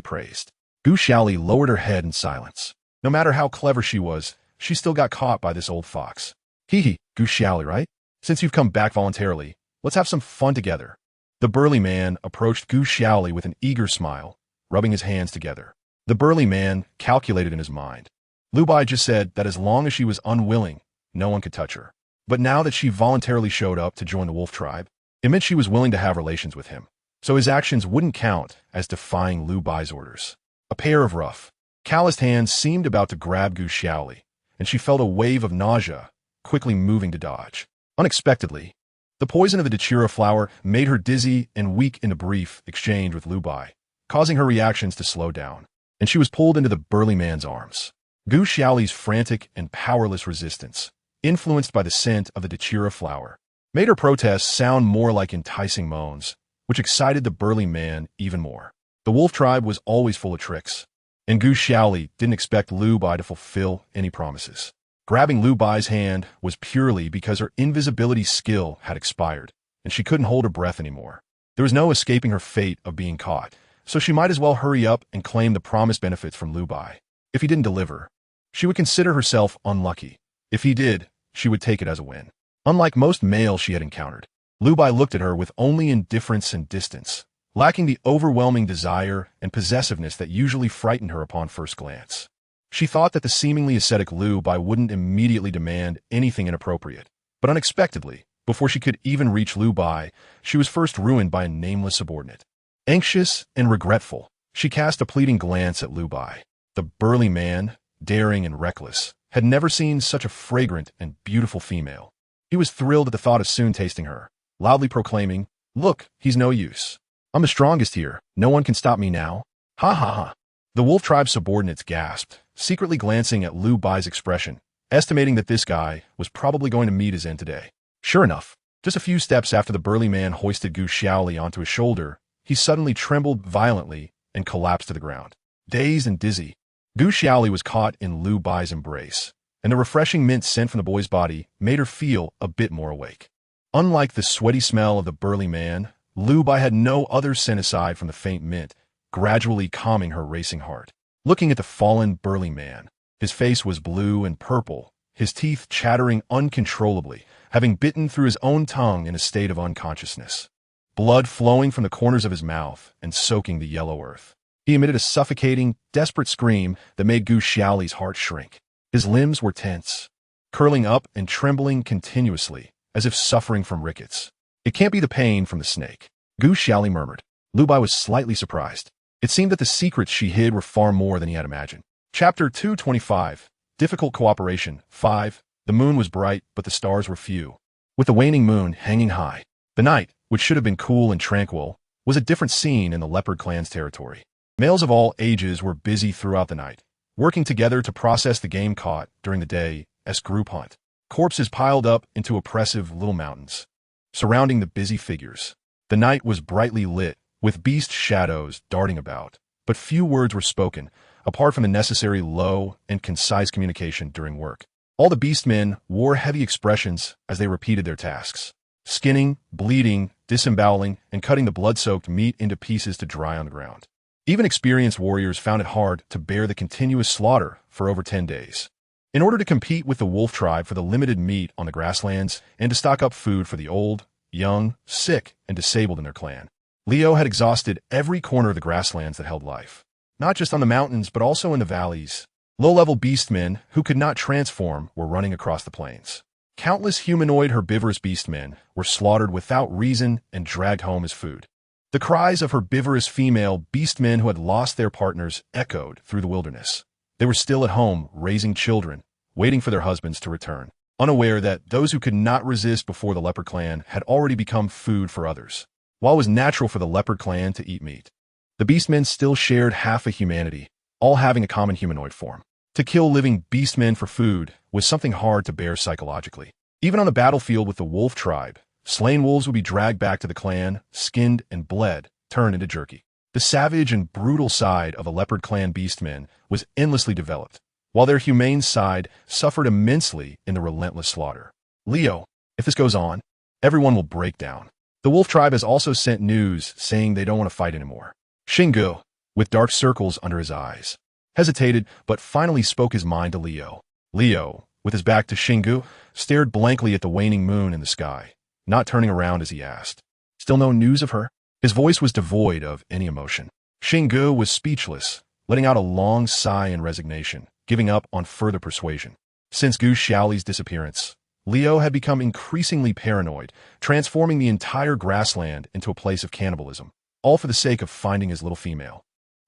praised. Gu Xiaoli lowered her head in silence. No matter how clever she was, she still got caught by this old fox. "Hee, Gu Xiaoli, right? Since you've come back voluntarily, let's have some fun together." The burly man approached Gu Xiaoli with an eager smile, rubbing his hands together. The burly man calculated in his mind. Lu Bai just said that as long as she was unwilling, no one could touch her. But now that she voluntarily showed up to join the wolf tribe, it meant she was willing to have relations with him. So his actions wouldn't count as defying Lu Bai's orders. A pair of rough, calloused hands seemed about to grab Gu Xiaoli, and she felt a wave of nausea, quickly moving to dodge. Unexpectedly, the poison of the datura flower made her dizzy and weak in a brief exchange with Lu Bai, causing her reactions to slow down, and she was pulled into the burly man's arms. Gu Xiaoli's frantic and powerless resistance, influenced by the scent of the datura flower, made her protests sound more like enticing moans, which excited the burly man even more. The wolf tribe was always full of tricks, and Gu Xiaoli didn't expect Lu Bai to fulfill any promises. Grabbing Lu Bai's hand was purely because her invisibility skill had expired, and she couldn't hold her breath anymore. There was no escaping her fate of being caught, so she might as well hurry up and claim the promised benefits from Lu Bai. If he didn't deliver, she would consider herself unlucky. If he did, she would take it as a win. Unlike most males she had encountered, Lu Bai looked at her with only indifference and distance, lacking the overwhelming desire and possessiveness that usually frightened her upon first glance. She thought that the seemingly ascetic Lu Bai wouldn't immediately demand anything inappropriate, but unexpectedly, before she could even reach Lu Bai, she was first ruined by a nameless subordinate. Anxious and regretful, she cast a pleading glance at Lu Bai. The burly man, daring and reckless, had never seen such a fragrant and beautiful female. He was thrilled at the thought of soon tasting her, loudly proclaiming, "Look, he's no use. I'm the strongest here. No one can stop me now." Ha ha ha. The wolf tribe subordinates gasped, secretly glancing at Lu Bai's expression, estimating that this guy was probably going to meet his end today. Sure enough, just a few steps after the burly man hoisted Gu Xiaoli onto his shoulder, he suddenly trembled violently and collapsed to the ground. Dazed and dizzy, Gu Xiaoli was caught in Lu Bai's embrace, and the refreshing mint scent from the boy's body made her feel a bit more awake. Unlike the sweaty smell of the burly man, Lu Bai had no other scent aside from the faint mint, gradually calming her racing heart. Looking at the fallen burly man, his face was blue and purple, his teeth chattering uncontrollably, having bitten through his own tongue in a state of unconsciousness. Blood flowing from the corners of his mouth and soaking the yellow earth. He emitted a suffocating, desperate scream that made Gu Xiaoli's heart shrink. His limbs were tense, curling up and trembling continuously, as if suffering from rickets. "It can't be the pain from the snake," Gu Xiaoli murmured. Lu Bai was slightly surprised. It seemed that the secrets she hid were far more than he had imagined. Chapter 225, Difficult Cooperation. 5. The moon was bright, but the stars were few. With the waning moon hanging high, the night, which should have been cool and tranquil, was a different scene in the Leopard clan's territory. Males of all ages were busy throughout the night, working together to process the game caught during the day's group hunt. Corpses piled up into oppressive little mountains, surrounding the busy figures. The night was brightly lit, with beast shadows darting about, but few words were spoken, apart from the necessary low and concise communication during work. All the beastmen wore heavy expressions as they repeated their tasks, skinning, bleeding, disemboweling, and cutting the blood-soaked meat into pieces to dry on the ground. Even experienced warriors found it hard to bear the continuous slaughter for over 10 days. In order to compete with the wolf tribe for the limited meat on the grasslands and to stock up food for the old, young, sick, and disabled in their clan, Leo had exhausted every corner of the grasslands that held life. Not just on the mountains, but also in the valleys. Low-level beastmen who could not transform were running across the plains. Countless humanoid herbivorous beastmen were slaughtered without reason and dragged home as food. The cries of herbivorous female beastmen who had lost their partners echoed through the wilderness. They were still at home, raising children, waiting for their husbands to return, unaware that those who could not resist before the leopard clan had already become food for others. While it was natural for the leopard clan to eat meat, the beastmen still shared half of humanity, all having a common humanoid form. To kill living beastmen for food was something hard to bear psychologically. Even on the battlefield with the wolf tribe, slain wolves would be dragged back to the clan, skinned and bled, turned into jerky. The savage and brutal side of a leopard clan beastmen was endlessly developed, while their humane side suffered immensely in the relentless slaughter. Leo, if this goes on, everyone will break down. The wolf tribe has also sent news saying they don't want to fight anymore. Xingu, with dark circles under his eyes, hesitated but finally spoke his mind to Leo. Leo, with his back to Xingu, stared blankly at the waning moon in the sky, not turning around as he asked, "Still no news of her?" His voice was devoid of any emotion. Xingu was speechless, letting out a long sigh in resignation, giving up on further persuasion. Since Gu Xiaoli's disappearance, Leo had become increasingly paranoid, transforming the entire grassland into a place of cannibalism, all for the sake of finding his little female.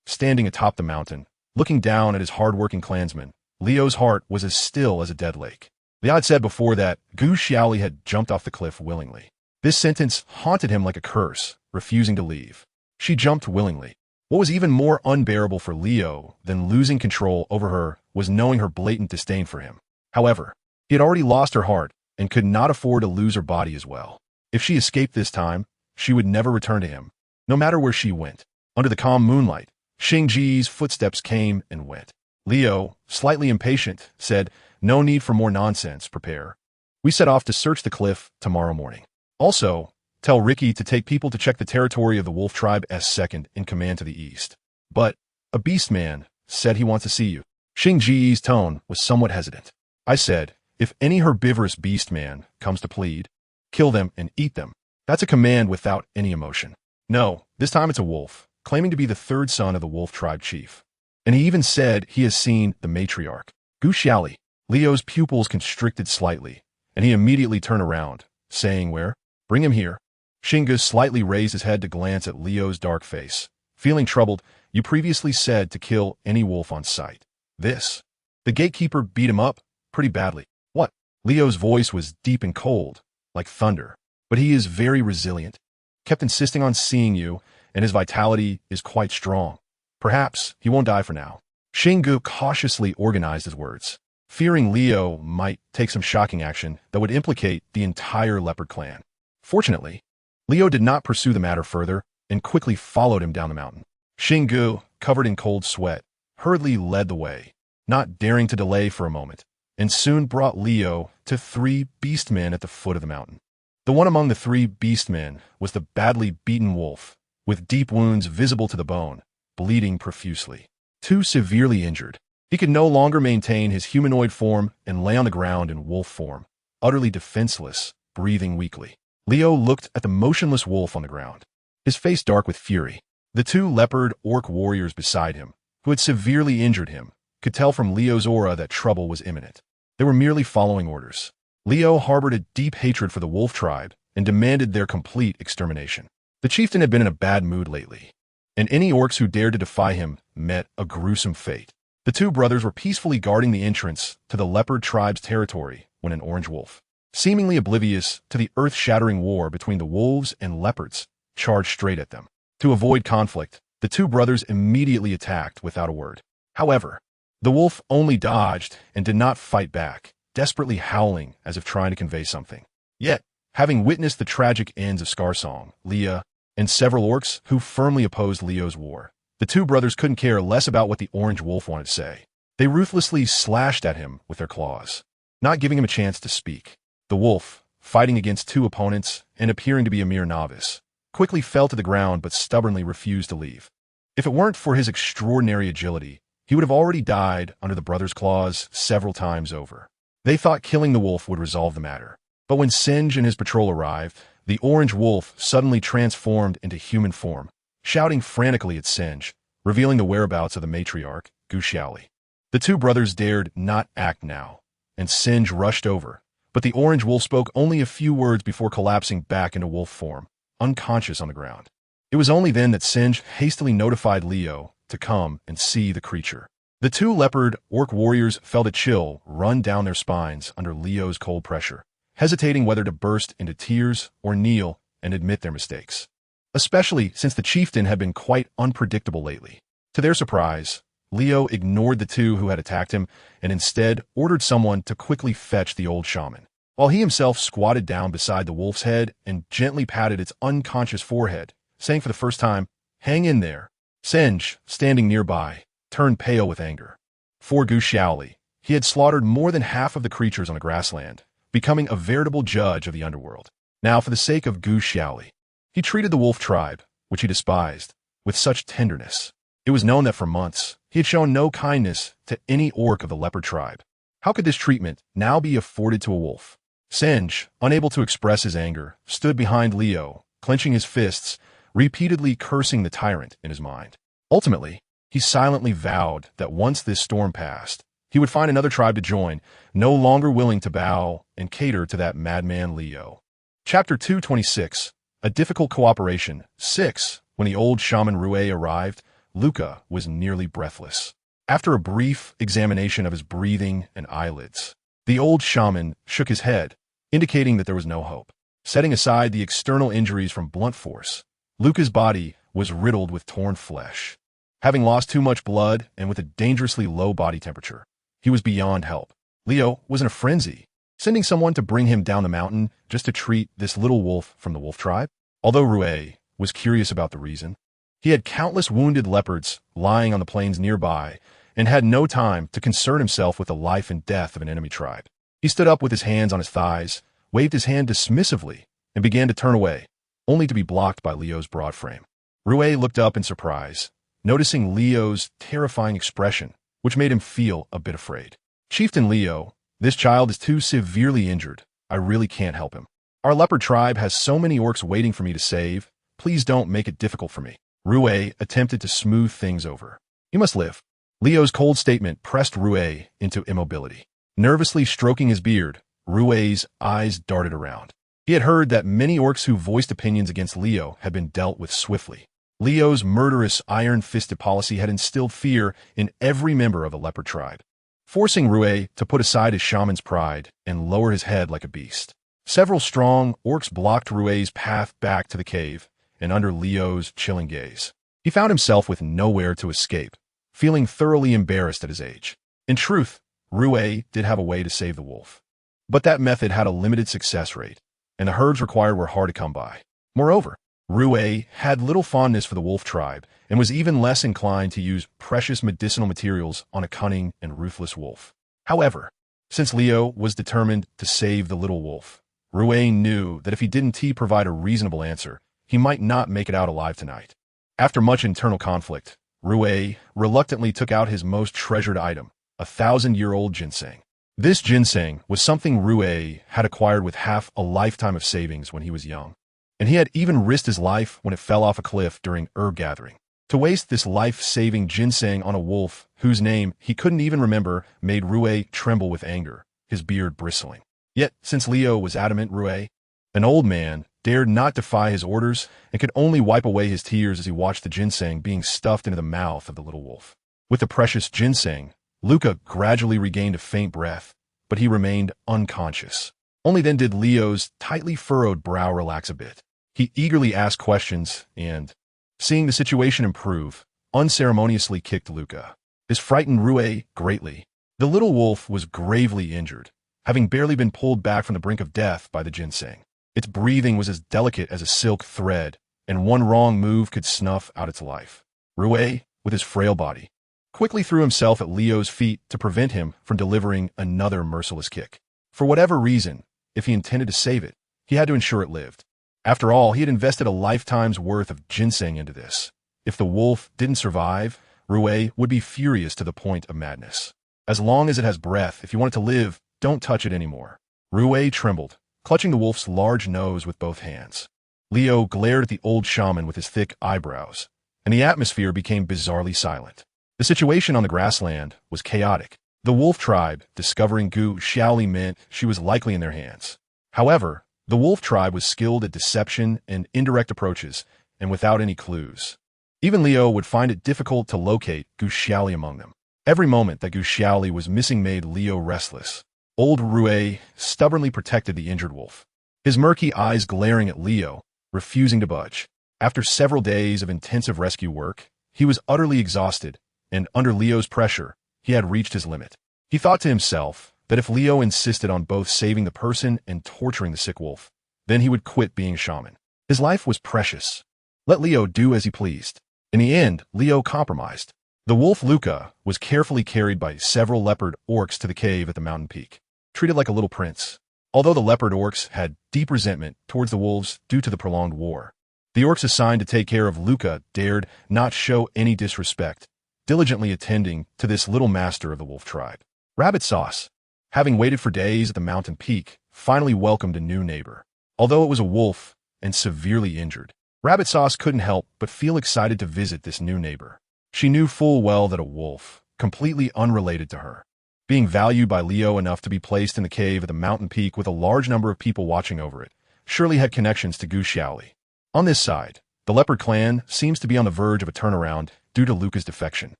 Standing atop the mountain, looking down at his hard-working clansmen, Leo's heart was as still as a dead lake. Liao had said before that Gu Xiaoli had jumped off the cliff willingly. This sentence haunted him like a curse, refusing to leave. She jumped willingly. What was even more unbearable for Leo than losing control over her was knowing her blatant disdain for him. However, he had already lost her heart and could not afford to lose her body as well. If she escaped this time, she would never return to him, no matter where she went. Under the calm moonlight, Xingji's footsteps came and went. Leo, slightly impatient, said, "No need for more nonsense, prepare. We set off to search the cliff tomorrow morning. Also, tell Ricky to take people to check the territory of the wolf tribe as second in command to the east. But a beastman said he wants to see you." Xingji's tone was somewhat hesitant. "I said, if any herbivorous beastman comes to plead, kill them and eat them." That's a command without any emotion. No, this time it's a wolf, claiming to be the third son of the wolf tribe chief. And he even said he has seen the matriarch. Gu Xiaoli. Leo's pupils constricted slightly, and he immediately turned around, saying, "Where? Bring him here." Xingu slightly raised his head to glance at Leo's dark face. Feeling troubled, "You previously said to kill any wolf on sight. This." The gatekeeper beat him up pretty badly. "What?" Leo's voice was deep and cold, like thunder. "But he is very resilient. Kept insisting on seeing you, and his vitality is quite strong. Perhaps he won't die for now." Xingu cautiously organized his words, fearing Leo might take some shocking action that would implicate the entire leopard clan. Fortunately, Leo did not pursue the matter further and quickly followed him down the mountain. Xingu, covered in cold sweat, hurriedly led the way, not daring to delay for a moment, and soon brought Leo to 3 beastmen at the foot of the mountain. The one among the 3 beastmen was the badly beaten wolf, with deep wounds visible to the bone, bleeding profusely. Too severely injured, he could no longer maintain his humanoid form and lay on the ground in wolf form, utterly defenseless, breathing weakly. Leo looked at the motionless wolf on the ground, his face dark with fury. The 2 leopard orc warriors beside him, who had severely injured him, could tell from Leo's aura that trouble was imminent. They were merely following orders. Leo harbored a deep hatred for the wolf tribe and demanded their complete extermination. The chieftain had been in a bad mood lately, and any orcs who dared to defy him met a gruesome fate. The 2 brothers were peacefully guarding the entrance to the leopard tribe's territory when an orange wolf, seemingly oblivious to the earth-shattering war between the wolves and leopards, charged straight at them. To avoid conflict, the 2 brothers immediately attacked without a word. However, The wolf only dodged and did not fight back, desperately howling as if trying to convey something. Yet, having witnessed the tragic ends of Scarsong, Leah, and several orcs who firmly opposed Leo's war, the two brothers couldn't care less about what the orange wolf wanted to say. They ruthlessly slashed at him with their claws, not giving him a chance to speak. The wolf, fighting against two opponents and appearing to be a mere novice, quickly fell to the ground but stubbornly refused to leave. If it weren't for his extraordinary agility, he would have already died under the brothers' claws several times over. They thought killing the wolf would resolve the matter. But when Singe and his patrol arrived, the orange wolf suddenly transformed into human form, shouting frantically at Singe, revealing the whereabouts of the matriarch, Gu Xiaoli. The two brothers dared not act now, and Singe rushed over, but the orange wolf spoke only a few words before collapsing back into wolf form, unconscious on the ground. It was only then that Singe hastily notified Leo to come and see the creature. The two leopard orc warriors felt a chill run down their spines under Leo's cold pressure, hesitating whether to burst into tears or kneel and admit their mistakes, especially since the chieftain had been quite unpredictable lately. To their surprise, Leo ignored the two who had attacked him and instead ordered someone to quickly fetch the old shaman, while he himself squatted down beside the wolf's head and gently patted its unconscious forehead, saying for the first time, "Hang in there." Singe, standing nearby, turned pale with anger. For Gu Xiaoli, he had slaughtered more than half of the creatures on the grassland, becoming a veritable judge of the underworld. Now, for the sake of Gu Xiaoli, he treated the wolf tribe, which he despised, with such tenderness. It was known that for months, he had shown no kindness to any orc of the leopard tribe. How could this treatment now be afforded to a wolf? Singe, unable to express his anger, stood behind Leo, clenching his fists, repeatedly cursing the tyrant in his mind. Ultimately, he silently vowed that once this storm passed, he would find another tribe to join, no longer willing to bow and cater to that madman Leo. Chapter 226, A Difficult Cooperation. 6. When the old shaman Rue arrived, Luca was nearly breathless. After a brief examination of his breathing and eyelids, the old shaman shook his head, indicating that there was no hope. Setting aside the external injuries from blunt force, Luca's body was riddled with torn flesh. Having lost too much blood and with a dangerously low body temperature, he was beyond help. Leo was in a frenzy, sending someone to bring him down the mountain just to treat this little wolf from the wolf tribe. Although Rue was curious about the reason, he had countless wounded leopards lying on the plains nearby and had no time to concern himself with the life and death of an enemy tribe. He stood up with his hands on his thighs, waved his hand dismissively, and began to turn away, only to be blocked by Leo's broad frame. Rue looked up in surprise, noticing Leo's terrifying expression, which made him feel a bit afraid. "Chieftain Leo, this child is too severely injured. I really can't help him. Our leopard tribe has so many orcs waiting for me to save. Please don't make it difficult for me." Rue attempted to smooth things over. "He must live." Leo's cold statement pressed Rue into immobility. Nervously stroking his beard, Rue's eyes darted around. He had heard that many orcs who voiced opinions against Leo had been dealt with swiftly. Leo's murderous, iron-fisted policy had instilled fear in every member of the leopard tribe, forcing Rue to put aside his shaman's pride and lower his head like a beast. Several strong orcs blocked Rue's path back to the cave, and under Leo's chilling gaze, he found himself with nowhere to escape, feeling thoroughly embarrassed at his age. In truth, Rue did have a way to save the wolf, but that method had a limited success rate, and the herds required were hard to come by. Moreover, Rue had little fondness for the wolf tribe and was even less inclined to use precious medicinal materials on a cunning and ruthless wolf. However, since Leo was determined to save the little wolf, Rue knew that if he didn't provide a reasonable answer, he might not make it out alive tonight. After much internal conflict, Rue reluctantly took out his most treasured item, a 1,000-year-old ginseng. This ginseng was something Rue had acquired with half a lifetime of savings when he was young, and he had even risked his life when it fell off a cliff during herb gathering. To waste this life-saving ginseng on a wolf whose name he couldn't even remember made Rue tremble with anger, his beard bristling. Yet, since Leo was adamant, Rue, an old man, dared not defy his orders and could only wipe away his tears as he watched the ginseng being stuffed into the mouth of the little wolf. With the precious ginseng, Luca gradually regained a faint breath, but he remained unconscious. Only then did Leo's tightly furrowed brow relax a bit. He eagerly asked questions and, seeing the situation improve, unceremoniously kicked Luca. This frightened Rue greatly. The little wolf was gravely injured, having barely been pulled back from the brink of death by the ginseng. Its breathing was as delicate as a silk thread, and one wrong move could snuff out its life. Rue, with his frail body, quickly threw himself at Leo's feet to prevent him from delivering another merciless kick. For whatever reason, if he intended to save it, he had to ensure it lived. After all, he had invested a lifetime's worth of ginseng into this. If the wolf didn't survive, Rue would be furious to the point of madness. As long as it has breath, if you want it to live, don't touch it anymore. Rue trembled, clutching the wolf's large nose with both hands. Leo glared at the old shaman with his thick eyebrows, and the atmosphere became bizarrely silent. The situation on the grassland was chaotic. The wolf tribe, discovering Gu Xiaoli meant she was likely in their hands. However, the wolf tribe was skilled at deception and indirect approaches, and without any clues. Even Leo would find it difficult to locate Gu Xiaoli among them. Every moment that Gu Xiaoli was missing made Leo restless. Old Rue stubbornly protected the injured wolf, his murky eyes glaring at Leo, refusing to budge. After several days of intensive rescue work, he was utterly exhausted, and under Leo's pressure, he had reached his limit. He thought to himself that if Leo insisted on both saving the person and torturing the sick wolf, then he would quit being a shaman. His life was precious. Let Leo do as he pleased. In the end, Leo compromised. The wolf Luca was carefully carried by several leopard orcs to the cave at the mountain peak, treated like a little prince. Although the leopard orcs had deep resentment towards the wolves due to the prolonged war, the orcs assigned to take care of Luca dared not show any disrespect, diligently attending to this little master of the wolf tribe. Rabbit Sauce, having waited for days at the mountain peak, finally welcomed a new neighbor. Although it was a wolf and severely injured, Rabbit Sauce couldn't help but feel excited to visit this new neighbor. She knew full well that a wolf, completely unrelated to her, being valued by Leo enough to be placed in the cave at the mountain peak with a large number of people watching over it, surely had connections to Gu Xiaoli. On this side, the leopard clan seems to be on the verge of a turnaround due to Luca's defection.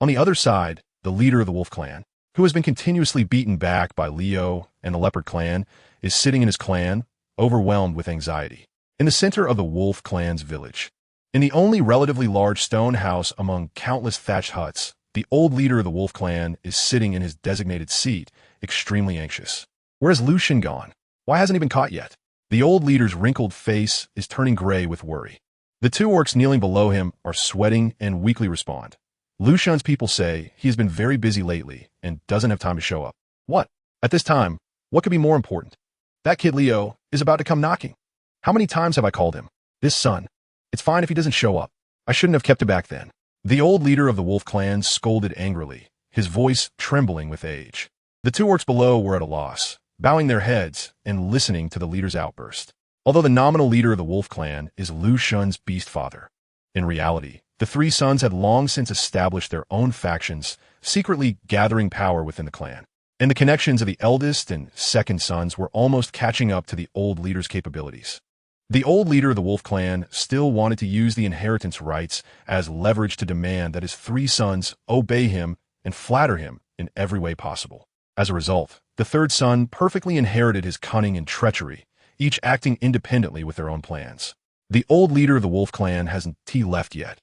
On the other side, the leader of the wolf clan, who has been continuously beaten back by Leo and the leopard clan, is sitting in his clan, overwhelmed with anxiety. In the center of the wolf clan's village, in the only relatively large stone house among countless thatched huts, the old leader of the wolf clan is sitting in his designated seat, extremely anxious. Where has Lucian gone? Why hasn't he been caught yet? The old leader's wrinkled face is turning gray with worry. The two orcs kneeling below him are sweating and weakly respond. Lucian's people say he has been very busy lately and doesn't have time to show up. What? At this time, what could be more important? That kid Leo is about to come knocking. How many times have I called him? This son. It's fine if he doesn't show up. I shouldn't have kept it back then. The old leader of the wolf clan scolded angrily, his voice trembling with age. The two orcs below were at a loss, bowing their heads and listening to the leader's outburst. Although the nominal leader of the wolf clan is Lu Shun's beast father, in reality, the three sons had long since established their own factions, secretly gathering power within the clan. And the connections of the eldest and second sons were almost catching up to the old leader's capabilities. The old leader of the wolf clan still wanted to use the inheritance rights as leverage to demand that his three sons obey him and flatter him in every way possible. As a result, the third son perfectly inherited his cunning and treachery, each acting independently with their own plans. The old leader of the wolf clan hasn't tea left yet.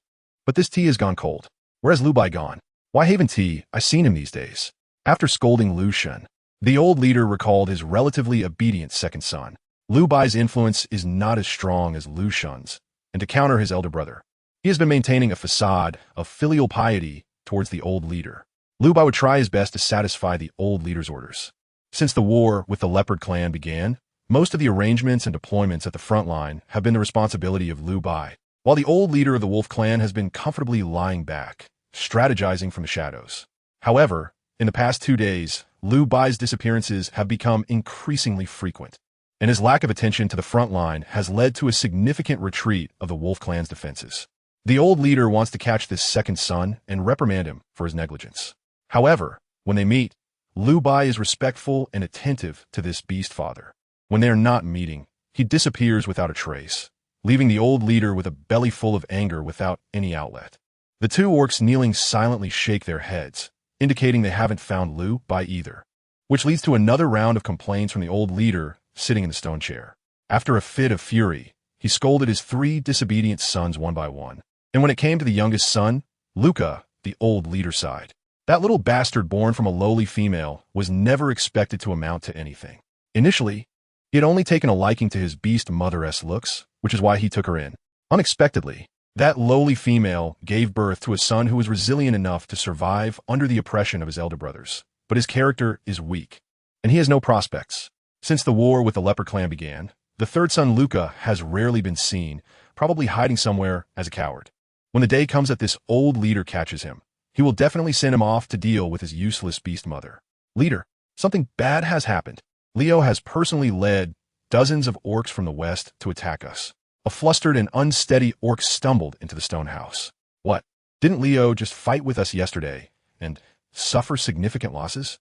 But this tea has gone cold. Where has Lu Bai gone? Why haven't tea? I've seen him these days. After scolding Lu Shun, the old leader recalled his relatively obedient second son. Lu Bai's influence is not as strong as Lu Shun's, and to counter his elder brother, he has been maintaining a facade of filial piety towards the old leader. Lu Bai would try his best to satisfy the old leader's orders. Since the war with the leopard clan began, most of the arrangements and deployments at the front line have been the responsibility of Lu Bai, while the old leader of the wolf clan has been comfortably lying back, strategizing from the shadows. However, in the past 2 days, Lu Bai's disappearances have become increasingly frequent, and his lack of attention to the front line has led to a significant retreat of the wolf clan's defenses. The old leader wants to catch this second son and reprimand him for his negligence. However, when they meet, Lu Bai is respectful and attentive to this beast father. When they are not meeting, he disappears without a trace, leaving the old leader with a belly full of anger without any outlet. The two orcs kneeling silently shake their heads, indicating they haven't found Lu Bai either, which leads to another round of complaints from the old leader sitting in the stone chair. After a fit of fury, he scolded his 3 disobedient sons one by one, and when it came to the youngest son, Luca, the old leader sighed. That little bastard born from a lowly female was never expected to amount to anything. Initially, he had only taken a liking to his beast mother-esque looks, which is why he took her in. Unexpectedly, that lowly female gave birth to a son who was resilient enough to survive under the oppression of his elder brothers. But his character is weak, and he has no prospects. Since the war with the Leopard clan began, the third son Luca has rarely been seen, probably hiding somewhere as a coward. When the day comes that this old leader catches him, he will definitely send him off to deal with his useless beast mother. Leader, something bad has happened. Leo has personally led dozens of orcs from the west to attack us. A flustered and unsteady orc stumbled into the stone house. What? Didn't Leo just fight with us yesterday and suffer significant losses?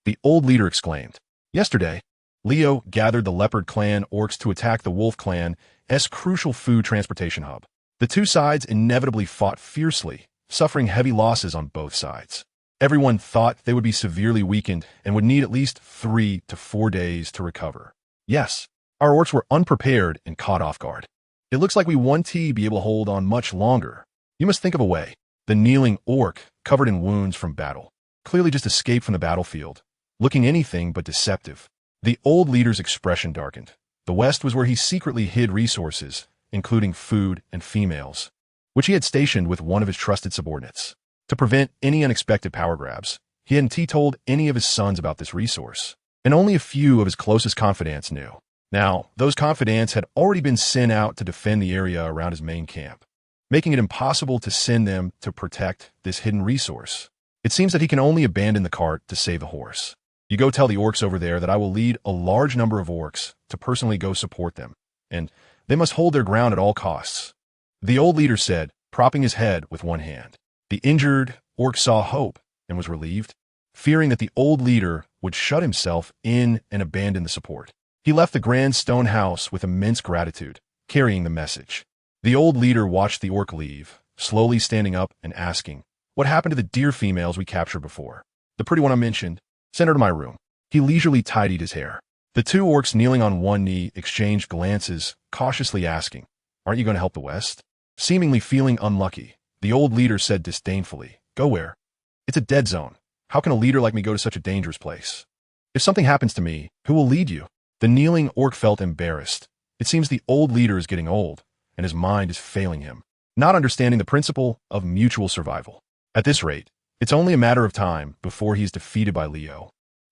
The old leader exclaimed. Yesterday, Leo gathered the Leopard clan orcs to attack the Wolf clan's crucial food transportation hub. The two sides inevitably fought fiercely, suffering heavy losses on both sides. Everyone thought they would be severely weakened and would need at least 3 to 4 days to recover. Yes, our orcs were unprepared and caught off guard. It looks like we won't be able to hold on much longer. You must think of a way. The kneeling orc, covered in wounds from battle, clearly just escaped from the battlefield, looking anything but deceptive. The old leader's expression darkened. The west was where he secretly hid resources, including food and females, which he had stationed with one of his trusted subordinates. To prevent any unexpected power grabs, he hadn't told any of his sons about this resource, and only a few of his closest confidants knew. Now, those confidants had already been sent out to defend the area around his main camp, making it impossible to send them to protect this hidden resource. It seems that he can only abandon the cart to save the horse. You go tell the orcs over there that I will lead a large number of orcs to personally go support them, and they must hold their ground at all costs. The old leader said, propping his head with one hand. The injured orc saw hope and was relieved, fearing that the old leader would shut himself in and abandon the support. He left the grand stone house with immense gratitude, carrying the message. The old leader watched the orc leave, slowly standing up and asking, "What happened to the deer females we captured before? The pretty one I mentioned. Send her to my room." He leisurely tidied his hair. The two orcs kneeling on one knee exchanged glances, cautiously asking, "Aren't you going to help the West?" Seemingly feeling unlucky, the old leader said disdainfully, "Go where? It's a dead zone. How can a leader like me go to such a dangerous place? If something happens to me, who will lead you?" The kneeling orc felt embarrassed. It seems the old leader is getting old, and his mind is failing him, not understanding the principle of mutual survival. At this rate, it's only a matter of time before he is defeated by Leo.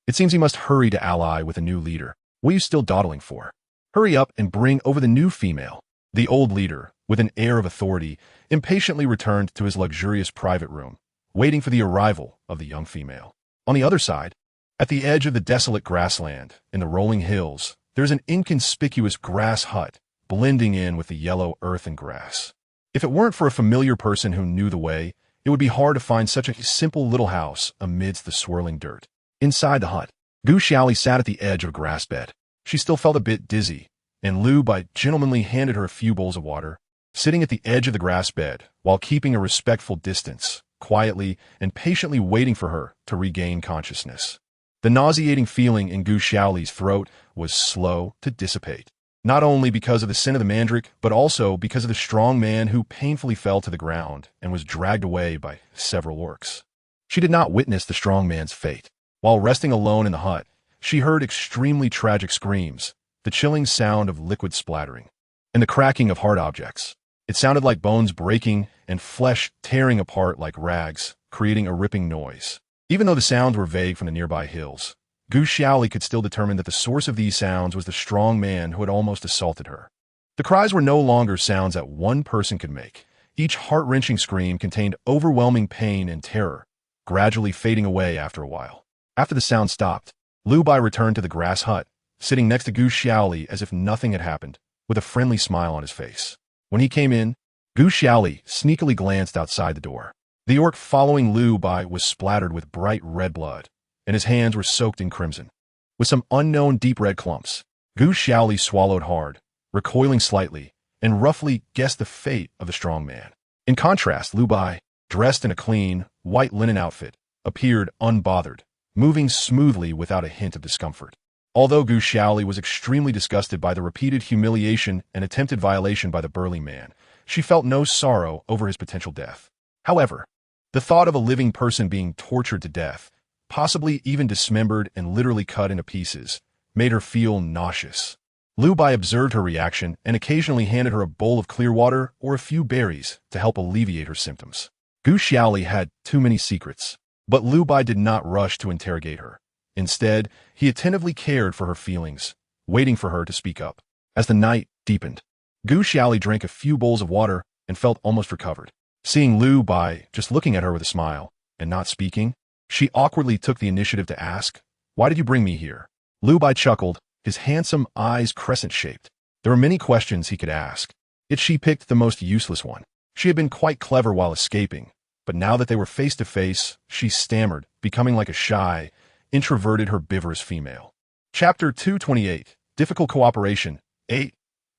It seems he must hurry to ally with a new leader. What are you still dawdling for? Hurry up and bring over the new female. The old leader, with an air of authority, impatiently returned to his luxurious private room, waiting for the arrival of the young female. On the other side, at the edge of the desolate grassland, in the rolling hills, there's an inconspicuous grass hut, blending in with the yellow earth and grass. If it weren't for a familiar person who knew the way, it would be hard to find such a simple little house amidst the swirling dirt. Inside the hut, Gu Xiaoli sat at the edge of a grass bed. She still felt a bit dizzy, and Lu Bai gentlemanly handed her a few bowls of water. Sitting at the edge of the grass bed, while keeping a respectful distance, quietly and patiently waiting for her to regain consciousness. The nauseating feeling in Gu Xiaoli's throat was slow to dissipate, not only because of the sin of the mandrake, but also because of the strong man who painfully fell to the ground and was dragged away by several orcs. She did not witness the strong man's fate. While resting alone in the hut, she heard extremely tragic screams, the chilling sound of liquid splattering, and the cracking of hard objects. It sounded like bones breaking and flesh tearing apart like rags, creating a ripping noise. Even though the sounds were vague from the nearby hills, Gu Xiaoli could still determine that the source of these sounds was the strong man who had almost assaulted her. The cries were no longer sounds that one person could make. Each heart-wrenching scream contained overwhelming pain and terror, gradually fading away after a while. After the sound stopped, Lu Bai returned to the grass hut, sitting next to Gu Xiaoli as if nothing had happened, with a friendly smile on his face. When he came in, Gu Xiaoli sneakily glanced outside the door. The orc following Lu Bai was splattered with bright red blood, and his hands were soaked in crimson. With some unknown deep red clumps, Gu Xiaoli swallowed hard, recoiling slightly, and roughly guessed the fate of the strong man. In contrast, Lu Bai, dressed in a clean, white linen outfit, appeared unbothered, moving smoothly without a hint of discomfort. Although Gu Xiaoli was extremely disgusted by the repeated humiliation and attempted violation by the burly man, she felt no sorrow over his potential death. However, The thought of a living person being tortured to death, possibly even dismembered and literally cut into pieces, made her feel nauseous. Lu Bai observed her reaction and occasionally handed her a bowl of clear water or a few berries to help alleviate her symptoms. Gu Xiaoli had too many secrets, but Lu Bai did not rush to interrogate her. Instead, he attentively cared for her feelings, waiting for her to speak up. As the night deepened, Gu Xiaoli drank a few bowls of water and felt almost recovered. Seeing Lu Bai just looking at her with a smile and not speaking, she awkwardly took the initiative to ask, "Why did you bring me here?" Lu Bai chuckled, his handsome eyes crescent-shaped. There were many questions he could ask, yet she picked the most useless one. She had been quite clever while escaping, but now that they were face to face, she stammered, becoming like a shy, introverted, herbivorous female. Chapter 228, Difficult Cooperation, 8.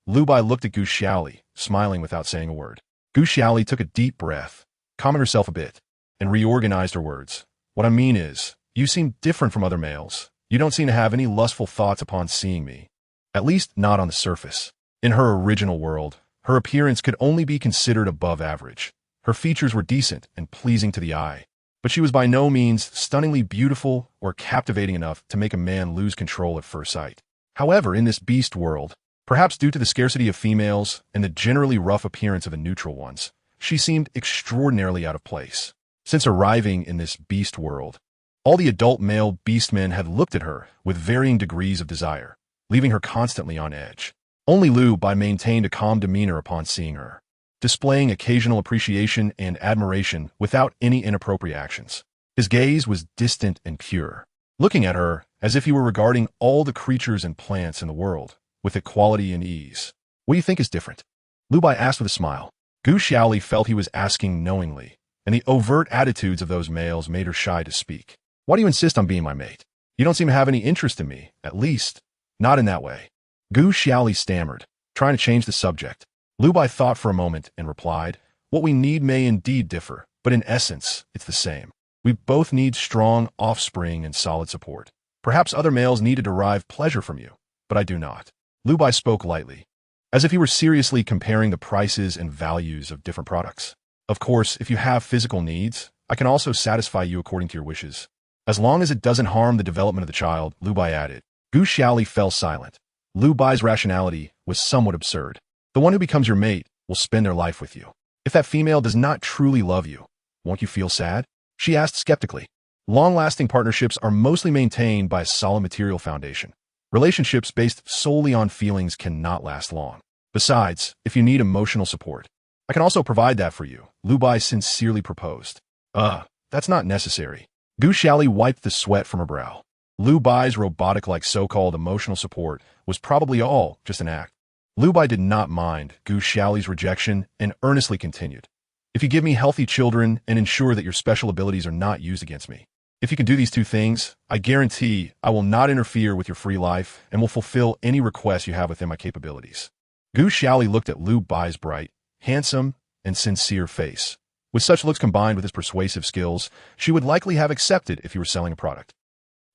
Lu Bai looked at Gu Xiaoli, smiling without saying a word. Gu Xiaoli took a deep breath, calming herself a bit, and reorganized her words. "What I mean is, you seem different from other males. You don't seem to have any lustful thoughts upon seeing me. At least not on the surface." In her original world, her appearance could only be considered above average. Her features were decent and pleasing to the eye, but she was by no means stunningly beautiful or captivating enough to make a man lose control at first sight. However, in this beast world, perhaps due to the scarcity of females and the generally rough appearance of the neutral ones, she seemed extraordinarily out of place. Since arriving in this beast world, all the adult male beastmen had looked at her with varying degrees of desire, leaving her constantly on edge. Only Lu Bai maintained a calm demeanor upon seeing her, displaying occasional appreciation and admiration without any inappropriate actions. His gaze was distant and pure, looking at her as if he were regarding all the creatures and plants in the world with equality and ease. "What do you think is different?" Lu Bai asked with a smile. Gu Xiaoli felt he was asking knowingly, and the overt attitudes of those males made her shy to speak. "Why do you insist on being my mate? You don't seem to have any interest in me, at least, not in that way." Gu Xiaoli stammered, trying to change the subject. Lu Bai thought for a moment and replied, "What we need may indeed differ, but in essence, it's the same. We both need strong offspring and solid support. Perhaps other males need to derive pleasure from you, but I do not." Lu Bai spoke lightly, as if he were seriously comparing the prices and values of different products. "Of course, if you have physical needs, I can also satisfy you according to your wishes, as long as it doesn't harm the development of the child," Lu Bai added. Gu Xiaoli fell silent. Lu Bai's rationality was somewhat absurd. The one who becomes your mate will spend their life with you. If that female does not truly love you, won't you feel sad? She asked skeptically. Long-lasting partnerships are mostly maintained by a solid material foundation. Relationships based solely on feelings cannot last long. Besides, if you need emotional support, I can also provide that for you, Lu Bai sincerely proposed. That's not necessary." Gu Xiaoli wiped the sweat from her brow. Lu Bai's robotic-like so-called emotional support was probably all just an act. Lu Bai did not mind Gu Xiaoli's rejection and earnestly continued. "If you give me healthy children and ensure that your special abilities are not used against me, if you can do these two things, I guarantee I will not interfere with your free life and will fulfill any requests you have within my capabilities." Gu Xiaoli looked at Lu Bai's bright, handsome, and sincere face. With such looks combined with his persuasive skills, she would likely have accepted if he were selling a product.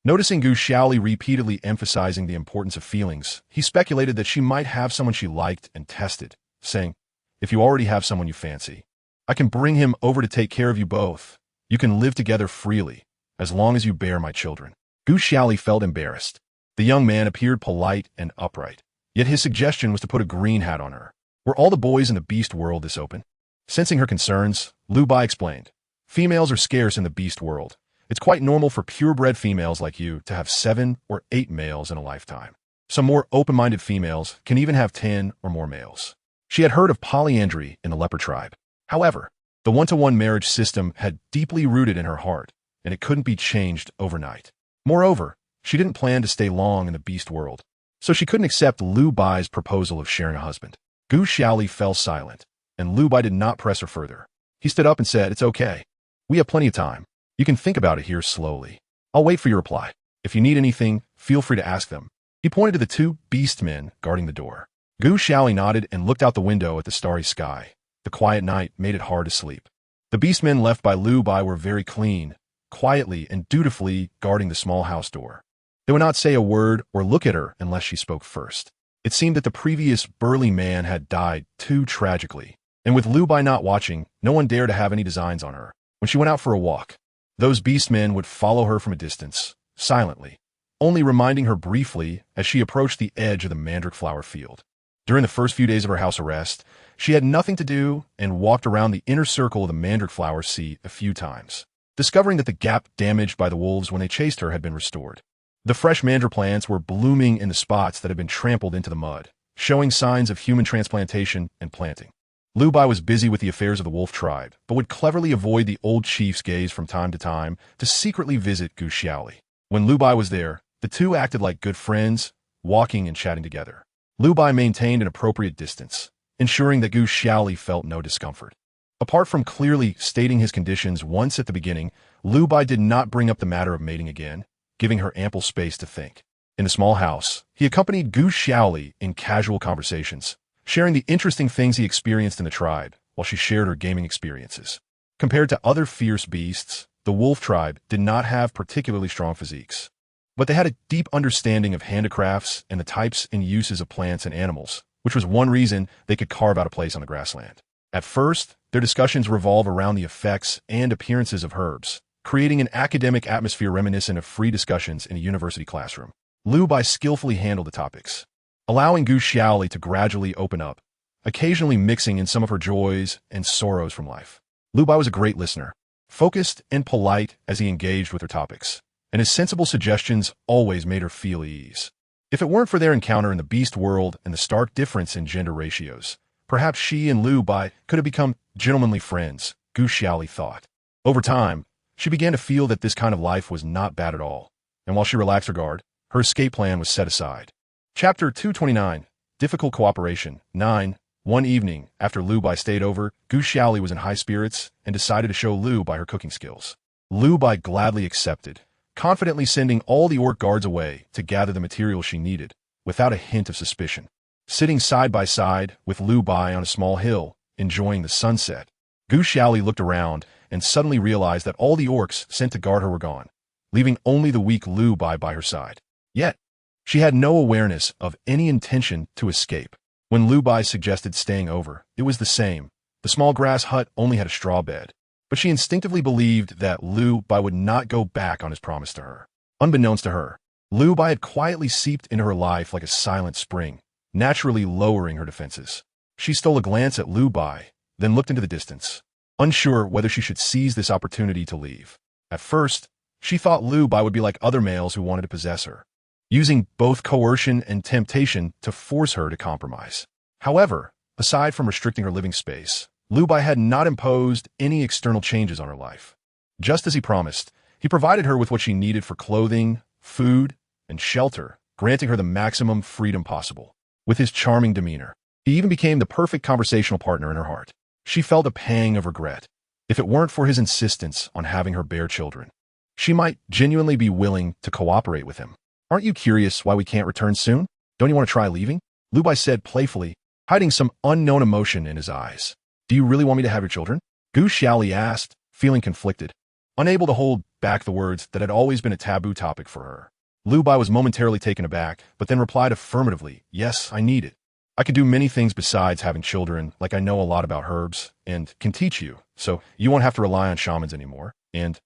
Noticing Gu Xiaoli repeatedly emphasizing the importance of feelings, he speculated that she might have someone she liked and tested, saying, "If you already have someone you fancy, I can bring him over to take care of you both. You can live together freely, as long as you bear my children." Gu Xiaoli felt embarrassed. The young man appeared polite and upright, yet his suggestion was to put a green hat on her. Were all the boys in the beast world this open? Sensing her concerns, Lu Bai explained, "Females are scarce in the beast world. It's quite normal for purebred females like you to have 7 or 8 males in a lifetime. Some more open-minded females can even have 10 or more males." She had heard of polyandry in the leopard tribe. However, the one-to-one marriage system had deeply rooted in her heart, and it couldn't be changed overnight. Moreover, she didn't plan to stay long in the beast world, so she couldn't accept Lu Bai's proposal of sharing a husband. Gu Xiaoli fell silent, and Lu Bai did not press her further. He stood up and said, "It's okay. We have plenty of time. You can think about it here slowly. I'll wait for your reply. If you need anything, feel free to ask them." He pointed to the 2 beastmen guarding the door. Gu Xiaoli nodded and looked out the window at the starry sky. The quiet night made it hard to sleep. The beastmen left by Lu Bai were very clean, quietly and dutifully guarding the small house door. They would not say a word or look at her unless she spoke first. It seemed that the previous burly man had died too tragically, and with Lu Bai not watching, no one dared to have any designs on her. When she went out for a walk, those beastmen would follow her from a distance, silently, only reminding her briefly as she approached the edge of the mandrake flower field. During the first few days of her house arrest, she had nothing to do and walked around the inner circle of the mandrake flower sea a few times, discovering that the gap damaged by the wolves when they chased her had been restored. The fresh mandrake plants were blooming in the spots that had been trampled into the mud, showing signs of human transplantation and planting. Lu Bai was busy with the affairs of the wolf tribe, but would cleverly avoid the old chief's gaze from time to time to secretly visit Gu Xiaoli. When Lu Bai was there, the two acted like good friends, walking and chatting together. Lu Bai maintained an appropriate distance, ensuring that Gu Xiaoli felt no discomfort. Apart from clearly stating his conditions once at the beginning, Lu Bai did not bring up the matter of mating again, giving her ample space to think. In the small house, he accompanied Gu Xiaoli in casual conversations, sharing the interesting things he experienced in the tribe, while she shared her gaming experiences. Compared to other fierce beasts, the wolf tribe did not have particularly strong physiques, but they had a deep understanding of handicrafts and the types and uses of plants and animals, which was one reason they could carve out a place on the grassland. At first, their discussions revolve around the effects and appearances of herbs, creating an academic atmosphere reminiscent of free discussions in a university classroom. Lu Bai skillfully handled the topics, allowing Gu Xiaoli to gradually open up, occasionally mixing in some of her joys and sorrows from life. Lu Bai was a great listener, focused and polite as he engaged with her topics, and his sensible suggestions always made her feel at ease. If it weren't for their encounter in the beast world and the stark difference in gender ratios, perhaps she and Lu Bai could have become gentlemanly friends, Gu Xiaoli thought. Over time, she began to feel that this kind of life was not bad at all, and while she relaxed her guard, her escape plan was set aside. Chapter 229, Difficult Cooperation, 9. One evening, after Lu Bai stayed over, Gu Xiaoli was in high spirits and decided to show Lu Bai her cooking skills. Lu Bai gladly accepted, confidently sending all the orc guards away to gather the materials she needed, without a hint of suspicion. Sitting side by side with Lu Bai on a small hill, enjoying the sunset, Gu Xiaoli looked around and suddenly realized that all the orcs sent to guard her were gone, leaving only the weak Lu Bai by her side. Yet, she had no awareness of any intention to escape. When Lu Bai suggested staying over, it was the same. The small grass hut only had a straw bed, but she instinctively believed that Lu Bai would not go back on his promise to her. Unbeknownst to her, Lu Bai had quietly seeped into her life like a silent spring, naturally lowering her defenses. She stole a glance at Lu Bai, then looked into the distance, unsure whether she should seize this opportunity to leave. At first, she thought Lu Bai would be like other males who wanted to possess her, using both coercion and temptation to force her to compromise. However, aside from restricting her living space, Lu Bai had not imposed any external changes on her life. Just as he promised, he provided her with what she needed for clothing, food, and shelter, granting her the maximum freedom possible. With his charming demeanor, he even became the perfect conversational partner in her heart. She felt a pang of regret. If it weren't for his insistence on having her bear children, she might genuinely be willing to cooperate with him. "Aren't you curious why we can't return soon? Don't you want to try leaving?" Lu Bai said playfully, hiding some unknown emotion in his eyes. "Do you really want me to have your children?" Gu Xiaoli asked, feeling conflicted, unable to hold back the words that had always been a taboo topic for her. Lu Bai was momentarily taken aback, but then replied affirmatively, "Yes, I need it. I can do many things besides having children, like I know a lot about herbs, and can teach you, so you won't have to rely on shamans anymore." And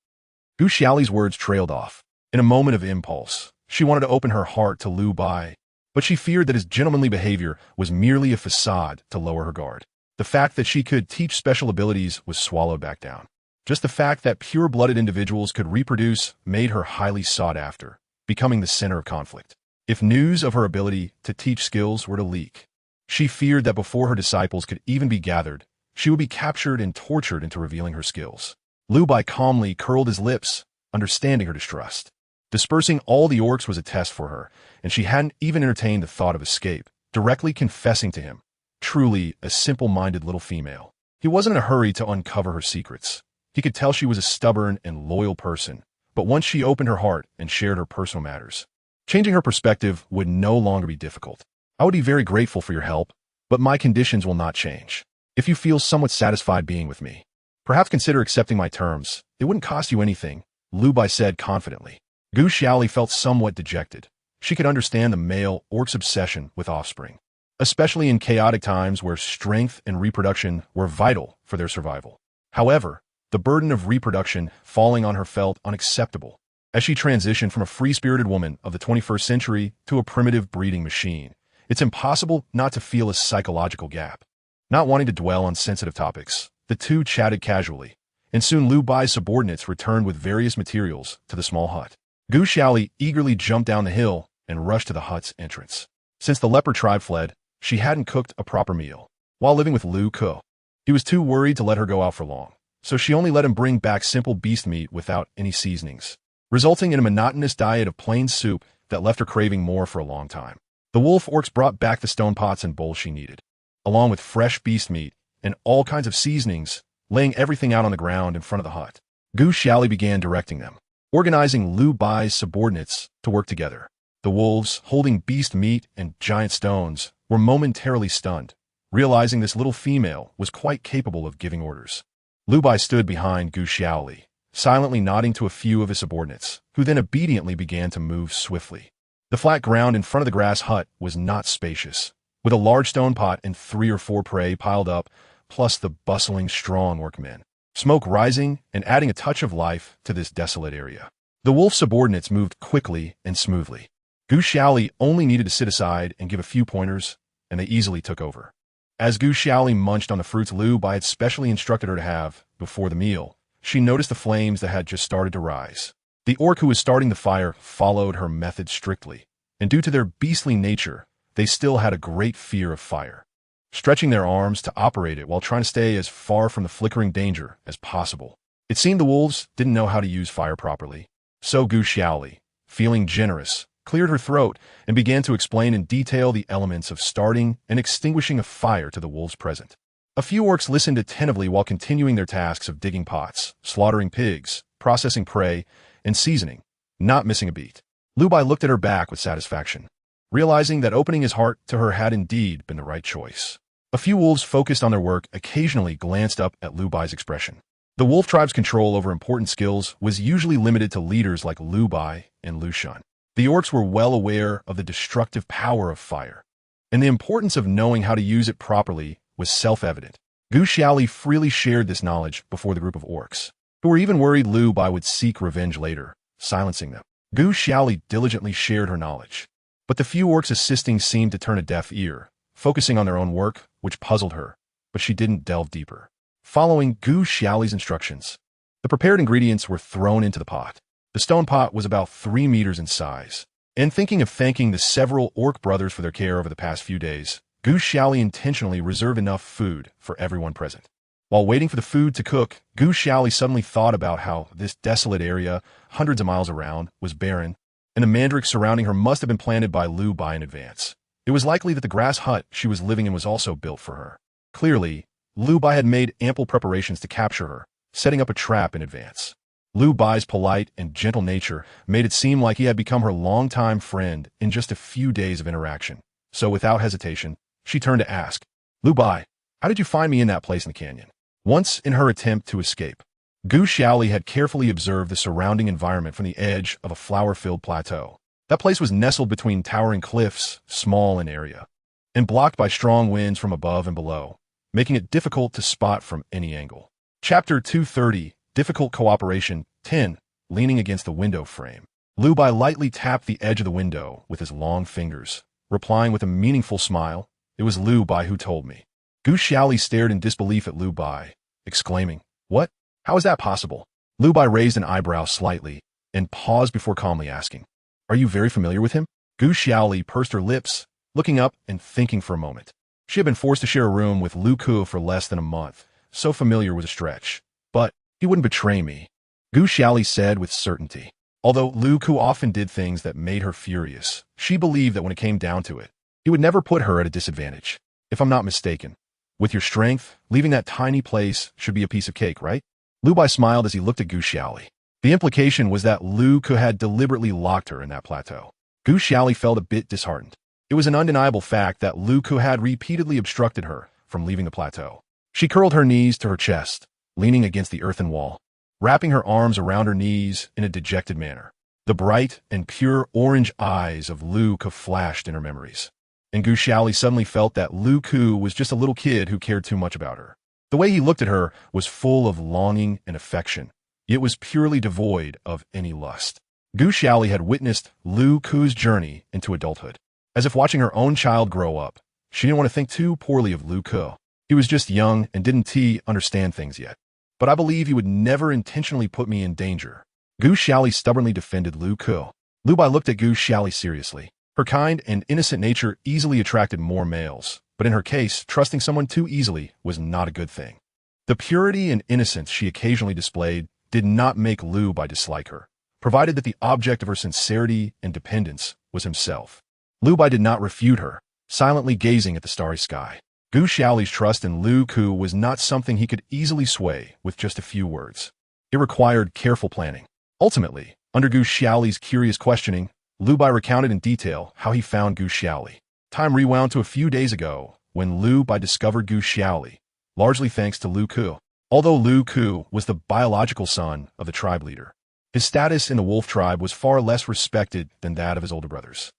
Gu Xiaoli's words trailed off. In a moment of impulse, she wanted to open her heart to Lu Bai, but she feared that his gentlemanly behavior was merely a facade to lower her guard. The fact that she could teach special abilities was swallowed back down. Just the fact that pure-blooded individuals could reproduce made her highly sought after, becoming the center of conflict. If news of her ability to teach skills were to leak, she feared that before her disciples could even be gathered, she would be captured and tortured into revealing her skills. Lu Bai calmly curled his lips, understanding her distrust. Dispersing all the orcs was a test for her, and she hadn't even entertained the thought of escape, directly confessing to him. Truly a simple-minded little female. He wasn't in a hurry to uncover her secrets. He could tell she was a stubborn and loyal person, but once she opened her heart and shared her personal matters, changing her perspective would no longer be difficult. "I would be very grateful for your help, but my conditions will not change. If you feel somewhat satisfied being with me, perhaps consider accepting my terms. It wouldn't cost you anything," Lu Bai said confidently. Gu Xiaoli felt somewhat dejected. She could understand the male orc's obsession with offspring, especially in chaotic times where strength and reproduction were vital for their survival. However, the burden of reproduction falling on her felt unacceptable, as she transitioned from a free-spirited woman of the 21st century to a primitive breeding machine. It's impossible not to feel a psychological gap. Not wanting to dwell on sensitive topics, the two chatted casually, and soon Lu Bai's subordinates returned with various materials to the small hut. Gu Xiaoli eagerly jumped down the hill and rushed to the hut's entrance. Since the leopard tribe fled, she hadn't cooked a proper meal. While living with Lu Ke, he was too worried to let her go out for long, so she only let him bring back simple beast meat without any seasonings, resulting in a monotonous diet of plain soup that left her craving more for a long time. The wolf orcs brought back the stone pots and bowls she needed, along with fresh beast meat and all kinds of seasonings, laying everything out on the ground in front of the hut. Gu Xiaoli began directing them, organizing Lu Bai's subordinates to work together. The wolves, holding beast meat and giant stones, were momentarily stunned, realizing this little female was quite capable of giving orders. Lu Bai stood behind Gu Xiaoli, silently nodding to a few of his subordinates, who then obediently began to move swiftly. The flat ground in front of the grass hut was not spacious, with a large stone pot and 3 or 4 prey piled up, plus the bustling, strong workmen. Smoke rising and adding a touch of life to this desolate area. The wolf subordinates moved quickly and smoothly. Gu Xiaoli only needed to sit aside and give a few pointers, and they easily took over. As Gu Xiaoli munched on the fruits Lu Bai had specially instructed her to have before the meal, she noticed the flames that had just started to rise. The orc who was starting the fire followed her method strictly, and due to their beastly nature, they still had a great fear of fire, stretching their arms to operate it while trying to stay as far from the flickering danger as possible. It seemed the wolves didn't know how to use fire properly, so Gu Xiaoli, feeling generous, cleared her throat and began to explain in detail the elements of starting and extinguishing a fire to the wolves present. A few orcs listened attentively while continuing their tasks of digging pots, slaughtering pigs, processing prey, and seasoning, not missing a beat. Lu Bai looked at her back with satisfaction, realizing that opening his heart to her had indeed been the right choice. A few wolves focused on their work occasionally glanced up at Lu Bai's expression. The wolf tribe's control over important skills was usually limited to leaders like Lu Bai and Lu Shun. The orcs were well aware of the destructive power of fire, and the importance of knowing how to use it properly was self-evident. Gu Xiaoli freely shared this knowledge before the group of orcs, who were even worried Lu Bai would seek revenge later, silencing them. Gu Xiaoli diligently shared her knowledge, but the few orcs assisting seemed to turn a deaf ear, focusing on their own work, which puzzled her, but she didn't delve deeper. Following Gu Xiaoli's instructions, the prepared ingredients were thrown into the pot. The stone pot was about 3 meters in size, and thinking of thanking the several orc brothers for their care over the past few days, Gu Xiaoli intentionally reserved enough food for everyone present. While waiting for the food to cook, Gu Xiaoli suddenly thought about how this desolate area, hundreds of miles around, was barren, and the mandrakes surrounding her must have been planted by Lu Bai in advance. It was likely that the grass hut she was living in was also built for her. Clearly, Lu Bai had made ample preparations to capture her, setting up a trap in advance. Lu Bai's polite and gentle nature made it seem like he had become her longtime friend in just a few days of interaction. So without hesitation, she turned to ask, "Lu Bai, how did you find me in that place in the canyon?" Once in her attempt to escape, Gu Xiaoli had carefully observed the surrounding environment from the edge of a flower-filled plateau. That place was nestled between towering cliffs, small in area, and blocked by strong winds from above and below, making it difficult to spot from any angle. Chapter 230, Difficult Cooperation 10, Leaning Against the Window Frame. Lu Bai lightly tapped the edge of the window with his long fingers, replying with a meaningful smile, "It was Lu Bai who told me." Gu Xiaoli stared in disbelief at Lu Bai, exclaiming, "What? How is that possible?" Lu Bai raised an eyebrow slightly and paused before calmly asking, "Are you very familiar with him?" Gu Xiaoli pursed her lips, looking up and thinking for a moment. She had been forced to share a room with Lu Ke for less than a month, so familiar was a stretch. But he wouldn't betray me, Gu Xiaoli said with certainty. Although Lu Ke often did things that made her furious, she believed that when it came down to it, he would never put her at a disadvantage. If I'm not mistaken, with your strength, leaving that tiny place should be a piece of cake, right? Lu Bai smiled as he looked at Gu Xiaoli. The implication was that Lu Ke had deliberately locked her in that plateau. Gu Xiaoli felt a bit disheartened. It was an undeniable fact that Lu Ke had repeatedly obstructed her from leaving the plateau. She curled her knees to her chest, leaning against the earthen wall, wrapping her arms around her knees in a dejected manner. The bright and pure orange eyes of Lu Ke flashed in her memories, and Gu Xiaoli suddenly felt that Lu Ke was just a little kid who cared too much about her. The way he looked at her was full of longing and affection. It was purely devoid of any lust. Gu Xiaoli had witnessed Lu Ku's journey into adulthood. As if watching her own child grow up, she didn't want to think too poorly of Lu Ku. He was just young and didn't understand things yet. But I believe he would never intentionally put me in danger. Gu Xiaoli stubbornly defended Lu Ku. Lu Bai looked at Gu Xiaoli seriously. Her kind and innocent nature easily attracted more males, but in her case, trusting someone too easily was not a good thing. The purity and innocence she occasionally displayed did not make Lu Bai dislike her, provided that the object of her sincerity and dependence was himself. Lu Bai did not refute her, silently gazing at the starry sky. Gu Xiaoli's trust in Lu Ku was not something he could easily sway with just a few words. It required careful planning. Ultimately, under Gu Xiaoli's curious questioning, Lu Bai recounted in detail how he found Gu Xiaoli. Time rewound to a few days ago, when Lu Bai discovered Gu Xiaoli, largely thanks to Lu Ku. Although Lu Ku was the biological son of the tribe leader, his status in the wolf tribe was far less respected than that of his older brothers.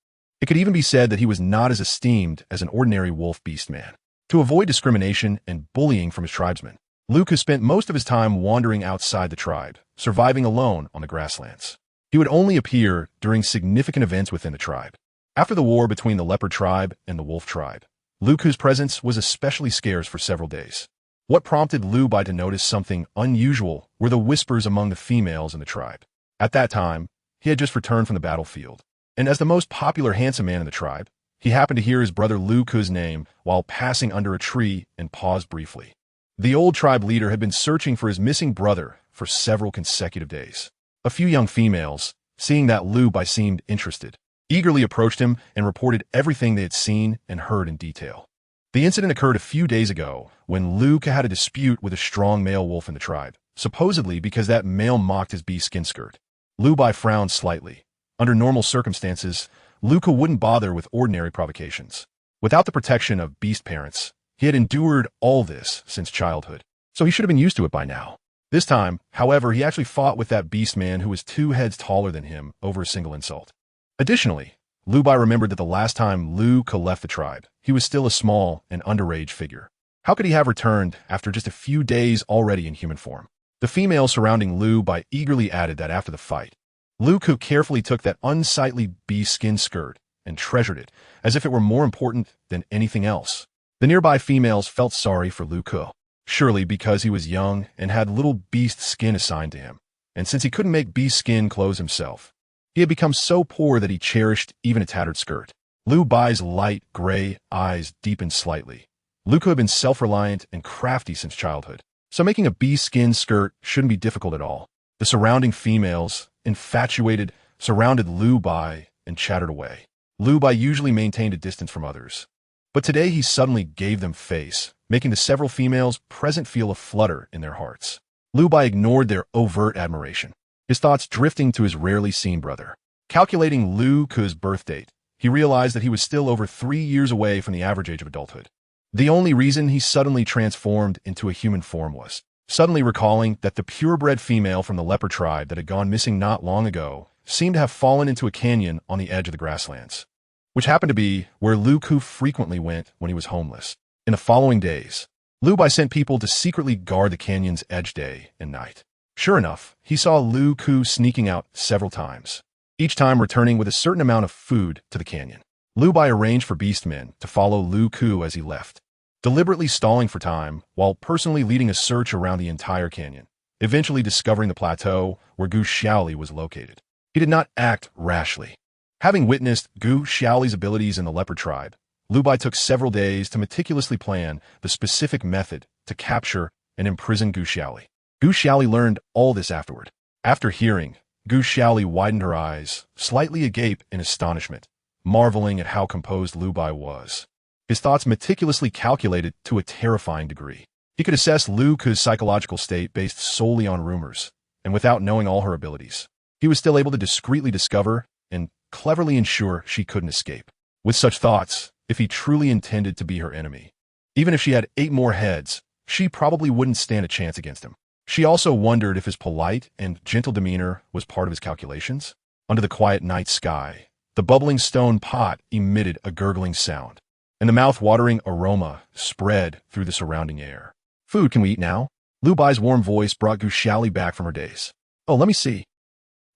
It could even be said that he was not as esteemed as an ordinary wolf beast man. To avoid discrimination and bullying from his tribesmen, Lu Ku spent most of his time wandering outside the tribe, surviving alone on the grasslands. He would only appear during significant events within the tribe. After the war between the leopard tribe and the wolf tribe, Lu Ku's presence was especially scarce for several days. What prompted Lu Bai to notice something unusual were the whispers among the females in the tribe. At that time, he had just returned from the battlefield, and as the most popular handsome man in the tribe, he happened to hear his brother Lu Ku's name while passing under a tree and paused briefly. The old tribe leader had been searching for his missing brother for several consecutive days. A few young females, seeing that Lu Bai seemed interested, eagerly approached him and reported everything they had seen and heard in detail. The incident occurred a few days ago when Lu Ku had a dispute with a strong male wolf in the tribe, supposedly because that male mocked his beast skin skirt. Lu Bai frowned slightly. Under normal circumstances, Lu Ku wouldn't bother with ordinary provocations. Without the protection of beast parents, he had endured all this since childhood, so he should have been used to it by now. This time, however, he actually fought with that beast man who was 2 heads taller than him over a single insult. Additionally, Lu Bai remembered that the last time Lu Ku left the tribe, he was still a small and underage figure. How could he have returned after just a few days already in human form? The females surrounding Lu Bai eagerly added that after the fight, Lu Ku carefully took that unsightly beast skin skirt and treasured it, as if it were more important than anything else. The nearby females felt sorry for Lu Ku, surely because he was young and had little beast skin assigned to him, and since he couldn't make beast skin clothes himself, he had become so poor that he cherished even a tattered skirt. Lu Bai's light gray eyes deepened slightly. Lu Ku had been self-reliant and crafty since childhood, so making a beast skin skirt shouldn't be difficult at all. The surrounding females, infatuated, surrounded Lu Bai and chattered away. Lu Bai usually maintained a distance from others, but today he suddenly gave them face, making the several females present feel a flutter in their hearts. Lu Bai ignored their overt admiration, his thoughts drifting to his rarely seen brother. Calculating Lu Ku's birth date, he realized that he was still over 3 years away from the average age of adulthood. The only reason he suddenly transformed into a human form was suddenly recalling that the purebred female from the leopard tribe that had gone missing not long ago seemed to have fallen into a canyon on the edge of the grasslands, which happened to be where Lu Ku frequently went when he was homeless. In the following days, Lu Bai sent people to secretly guard the canyon's edge day and night. Sure enough, he saw Lu Ku sneaking out several times, each time returning with a certain amount of food to the canyon. Lu Bai arranged for beastmen to follow Lu Ku as he left, deliberately stalling for time while personally leading a search around the entire canyon, eventually discovering the plateau where Gu Xiaoli was located. He did not act rashly. Having witnessed Gu Xiaoli's abilities in the leopard tribe, Lu Bai took several days to meticulously plan the specific method to capture and imprison Gu Xiaoli. Gu Xiaoli learned all this afterward. After hearing, Gu Xiaoli widened her eyes, slightly agape in astonishment, marveling at how composed Lu Bai was. His thoughts meticulously calculated to a terrifying degree. He could assess Lu Ku's psychological state based solely on rumors, and without knowing all her abilities, he was still able to discreetly discover and cleverly ensure she couldn't escape. With such thoughts, if he truly intended to be her enemy, even if she had 8 more heads, she probably wouldn't stand a chance against him. She also wondered if his polite and gentle demeanor was part of his calculations. Under the quiet night sky, the bubbling stone pot emitted a gurgling sound, and the mouth-watering aroma spread through the surrounding air. Food, can we eat now? Lu Bai's warm voice brought Gu Xiaoli back from her daze. Oh, let me see.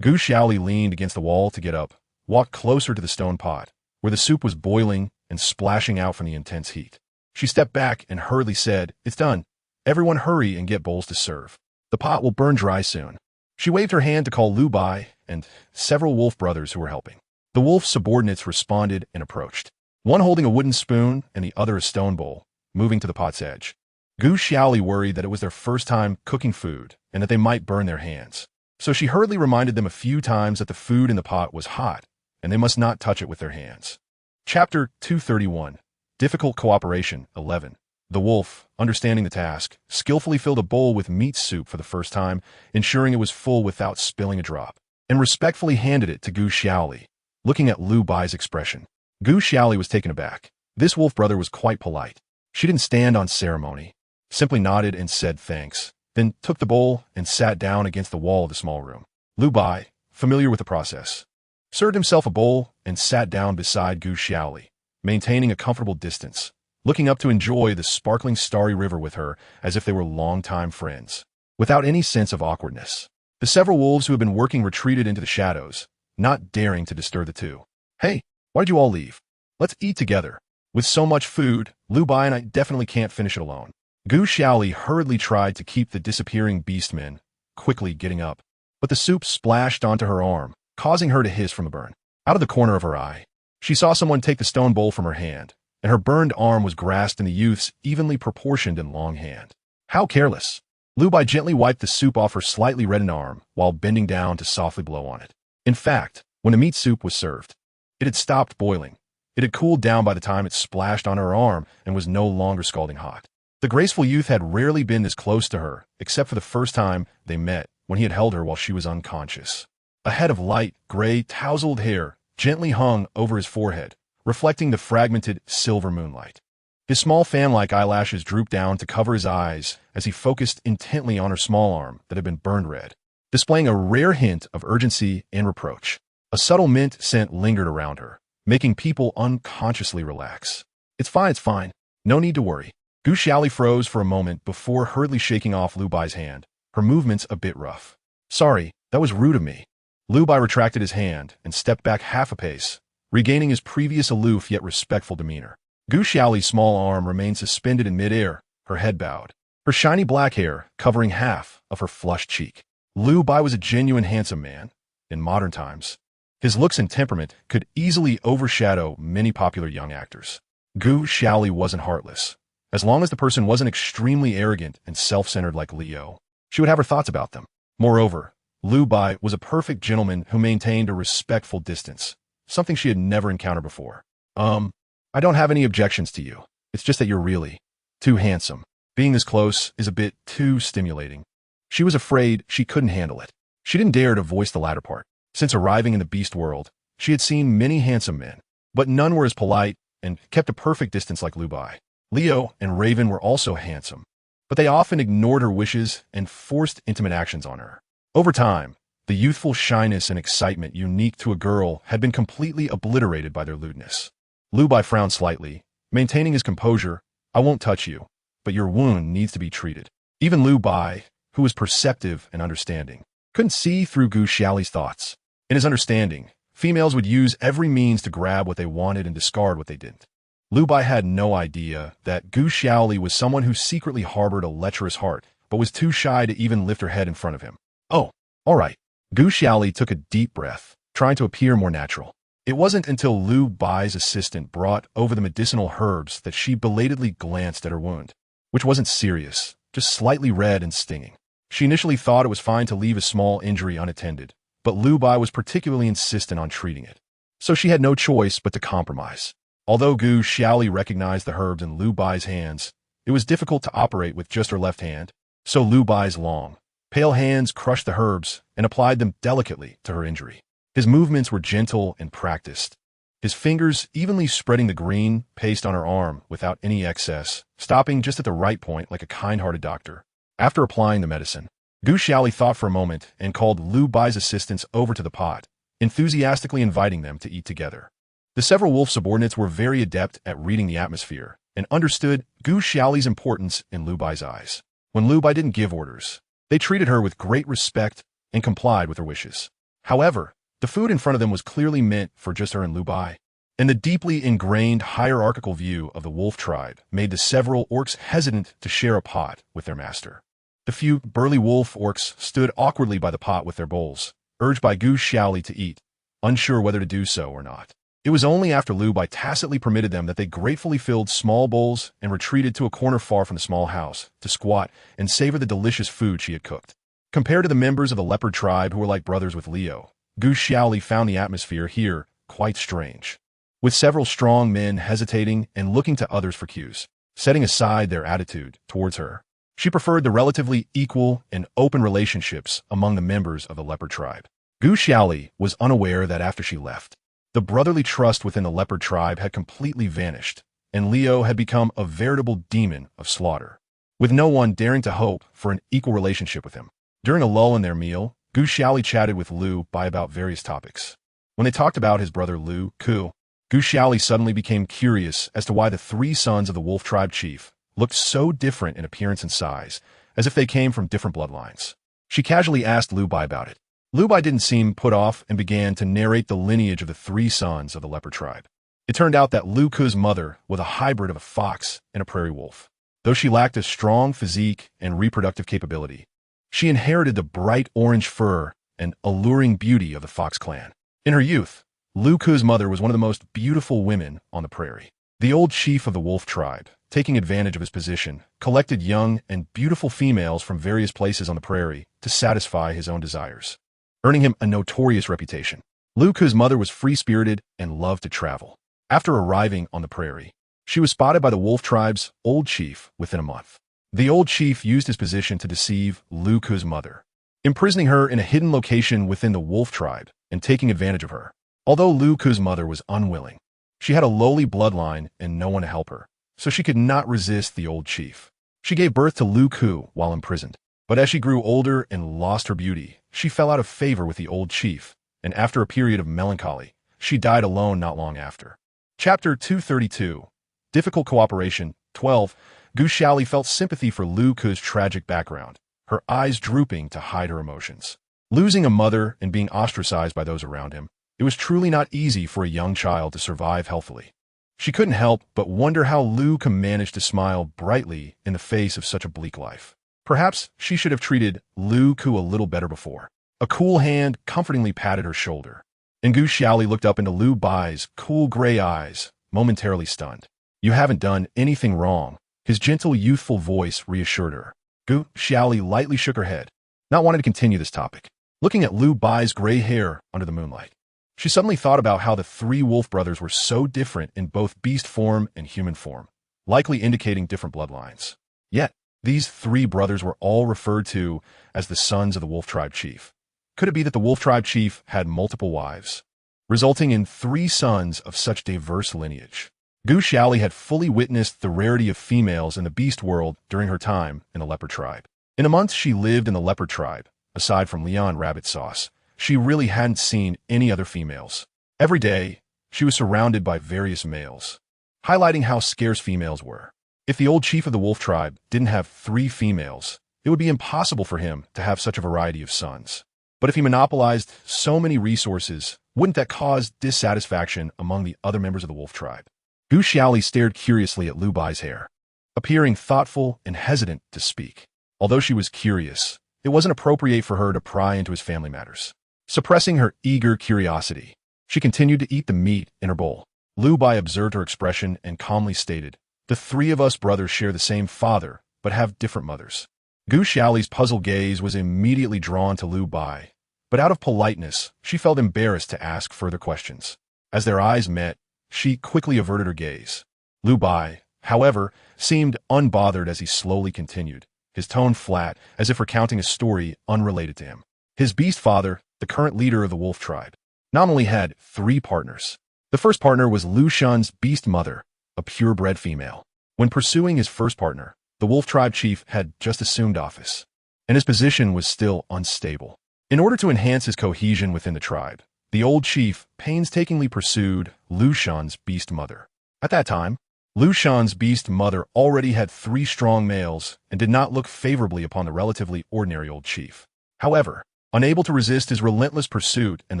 Gu Xiaoli leaned against the wall to get up, walked closer to the stone pot, where the soup was boiling and splashing out from the intense heat. She stepped back and hurriedly said, "It's done. Everyone hurry and get bowls to serve. The pot will burn dry soon." She waved her hand to call Lu Bai and several wolf brothers who were helping. The wolf subordinates responded and approached, one holding a wooden spoon and the other a stone bowl, moving to the pot's edge. Gu Xiaoli worried that it was their first time cooking food and that they might burn their hands. So she hurriedly reminded them a few times that the food in the pot was hot and they must not touch it with their hands. Chapter 231. Difficult Cooperation 11. The wolf, understanding the task, skillfully filled a bowl with meat soup for the first time, ensuring it was full without spilling a drop, and respectfully handed it to Gu Xiaoli, looking at Lu Bai's expression. Gu Xiaoli was taken aback. This wolf brother was quite polite. She didn't stand on ceremony, simply nodded and said thanks, then took the bowl and sat down against the wall of the small room. Lu Bai, familiar with the process, served himself a bowl and sat down beside Gu Xiaoli, maintaining a comfortable distance, looking up to enjoy the sparkling starry river with her as if they were longtime friends, without any sense of awkwardness. The several wolves who had been working retreated into the shadows, not daring to disturb the two. "Hey, why did you all leave? Let's eat together. With so much food, Lu Bai and I definitely can't finish it alone." Gu Xiaoli hurriedly tried to keep the disappearing beastmen, quickly getting up, but the soup splashed onto her arm, causing her to hiss from the burn. Out of the corner of her eye, she saw someone take the stone bowl from her hand, and her burned arm was grasped in the youth's evenly proportioned and long hand. How careless! Lu Bai gently wiped the soup off her slightly reddened arm while bending down to softly blow on it. In fact, when the meat soup was served, it had stopped boiling. It had cooled down by the time it splashed on her arm and was no longer scalding hot. The graceful youth had rarely been this close to her, except for the first time they met when he had held her while she was unconscious. A head of light, gray, tousled hair gently hung over his forehead, reflecting the fragmented silver moonlight. His small fan-like eyelashes drooped down to cover his eyes as he focused intently on her small arm that had been burned red, displaying a rare hint of urgency and reproach. A subtle mint scent lingered around her, making people unconsciously relax. It's fine. No need to worry." Gu Xiaoli froze for a moment before hurriedly shaking off Lu Bai's hand, her movements a bit rough. "Sorry, that was rude of me." Lu Bai retracted his hand and stepped back half a pace, regaining his previous aloof yet respectful demeanor. Gu Xiaoli's small arm remained suspended in midair, her head bowed, her shiny black hair covering half of her flushed cheek. Lu Bai was a genuine handsome man, in modern times. His looks and temperament could easily overshadow many popular young actors. Gu Xiaoli wasn't heartless. As long as the person wasn't extremely arrogant and self-centered like Leo, she would have her thoughts about them. Moreover, Lu Bai was a perfect gentleman who maintained a respectful distance, something she had never encountered before. I don't have any objections to you. It's just that you're really too handsome. Being this close is a bit too stimulating." She was afraid she couldn't handle it. She didn't dare to voice the latter part. Since arriving in the beast world, she had seen many handsome men, but none were as polite and kept a perfect distance like Lu Bai. Leo and Raven were also handsome, but they often ignored her wishes and forced intimate actions on her. Over time, the youthful shyness and excitement unique to a girl had been completely obliterated by their lewdness. Lu Bai frowned slightly, maintaining his composure. "I won't touch you, but your wound needs to be treated." Even Lu Bai, who was perceptive and understanding, couldn't see through Gu Xiaoli's thoughts. In his understanding, females would use every means to grab what they wanted and discard what they didn't. Lu Bai had no idea that Gu Xiaoli was someone who secretly harbored a lecherous heart, but was too shy to even lift her head in front of him. "Oh, all right." Gu Xiaoli took a deep breath, trying to appear more natural. It wasn't until Lu Bai's assistant brought over the medicinal herbs that she belatedly glanced at her wound, which wasn't serious, just slightly red and stinging. She initially thought it was fine to leave a small injury unattended, but Lu Bai was particularly insistent on treating it. So she had no choice but to compromise. Although Gu Xiaoli recognized the herbs in Lu Bai's hands, it was difficult to operate with just her left hand, so Lu Bai's long, pale hands crushed the herbs and applied them delicately to her injury. His movements were gentle and practiced, his fingers evenly spreading the green paste on her arm without any excess, stopping just at the right point like a kind-hearted doctor. After applying the medicine, Gu Xiaoli thought for a moment and called Lu Bai's assistants over to the pot, enthusiastically inviting them to eat together. The several wolf subordinates were very adept at reading the atmosphere and understood Gu Xiaoli's importance in Lu Bai's eyes. When Lu Bai didn't give orders, they treated her with great respect and complied with her wishes. However, the food in front of them was clearly meant for just her and Lu Bai, and the deeply ingrained hierarchical view of the wolf tribe made the several orcs hesitant to share a pot with their master. The few burly wolf orcs stood awkwardly by the pot with their bowls, urged by Gu Xiaoli to eat, unsure whether to do so or not. It was only after Lu Bai tacitly permitted them that they gratefully filled small bowls and retreated to a corner far from the small house to squat and savor the delicious food she had cooked. Compared to the members of the leopard tribe who were like brothers with Leo, Gu Xiaoli found the atmosphere here quite strange, with several strong men hesitating and looking to others for cues, setting aside their attitude towards her. She preferred the relatively equal and open relationships among the members of the leopard tribe. Gu Xiaoli was unaware that after she left, the brotherly trust within the leopard tribe had completely vanished, and Leo had become a veritable demon of slaughter, with no one daring to hope for an equal relationship with him. During a lull in their meal, Gu Xiaoli chatted with Lu Bai about various topics. When they talked about his brother Lu Ku, Gu Xiaoli suddenly became curious as to why the three sons of the wolf tribe chief looked so different in appearance and size, as if they came from different bloodlines. She casually asked Lu Bai about it. Lu Bai didn't seem put off and began to narrate the lineage of the three sons of the leopard tribe. It turned out that Lu Ku's mother was a hybrid of a fox and a prairie wolf. Though she lacked a strong physique and reproductive capability, she inherited the bright orange fur and alluring beauty of the fox clan. In her youth, Lu Ku's mother was one of the most beautiful women on the prairie. The old chief of the wolf tribe, taking advantage of his position, collected young and beautiful females from various places on the prairie to satisfy his own desires, earning him a notorious reputation. Lu Ku's mother was free-spirited and loved to travel. After arriving on the prairie, she was spotted by the wolf tribe's old chief within a month. The old chief used his position to deceive Lu Ku's mother, imprisoning her in a hidden location within the wolf tribe and taking advantage of her. Although Lu Ku's mother was unwilling, she had a lowly bloodline and no one to help her, so she could not resist the old chief. She gave birth to Lu Ku while imprisoned, but as she grew older and lost her beauty, she fell out of favor with the old chief, and after a period of melancholy, she died alone not long after. Chapter 232. Difficult Cooperation. 12. Gu Xiaoli felt sympathy for Lu Ku's tragic background, her eyes drooping to hide her emotions. Losing a mother and being ostracized by those around him, it was truly not easy for a young child to survive healthily. She couldn't help but wonder how Lu could manage to smile brightly in the face of such a bleak life. Perhaps she should have treated Lu Ku a little better before. A cool hand comfortingly patted her shoulder, and Gu Xiaoli looked up into Lu Bai's cool gray eyes, momentarily stunned. "You haven't done anything wrong," his gentle, youthful voice reassured her. Gu Xiaoli lightly shook her head, not wanting to continue this topic. Looking at Lu Bai's gray hair under the moonlight, she suddenly thought about how the three wolf brothers were so different in both beast form and human form, likely indicating different bloodlines. Yet, these three brothers were all referred to as the sons of the wolf tribe chief. Could it be that the wolf tribe chief had multiple wives, resulting in three sons of such diverse lineage? Gu Xiaoli had fully witnessed the rarity of females in the beast world during her time in the leopard tribe. In a month she lived in the leopard tribe, aside from Leon Rabbit Sauce, she really hadn't seen any other females. Every day, she was surrounded by various males, highlighting how scarce females were. If the old chief of the wolf tribe didn't have three females, it would be impossible for him to have such a variety of sons. But if he monopolized so many resources, wouldn't that cause dissatisfaction among the other members of the wolf tribe? Gu Xiaoli stared curiously at Lu Bai's hair, appearing thoughtful and hesitant to speak. Although she was curious, it wasn't appropriate for her to pry into his family matters. Suppressing her eager curiosity, she continued to eat the meat in her bowl. Lu Bai observed her expression and calmly stated, "The three of us brothers share the same father, but have different mothers." Gu Xiaoli's puzzled gaze was immediately drawn to Lu Bai, but out of politeness, she felt embarrassed to ask further questions. As their eyes met, she quickly averted her gaze. Lu Bai, however, seemed unbothered as he slowly continued, his tone flat, as if recounting a story unrelated to him. His beast father, the current leader of the wolf tribe, nominally had three partners. The first partner was Lu Shun's beast mother, a purebred female. When pursuing his first partner, the wolf tribe chief had just assumed office, and his position was still unstable. In order to enhance his cohesion within the tribe, the old chief painstakingly pursued Lu Shun's beast mother. At that time, Lu Shan's beast mother already had 3 strong males and did not look favorably upon the relatively ordinary old chief. However, unable to resist his relentless pursuit and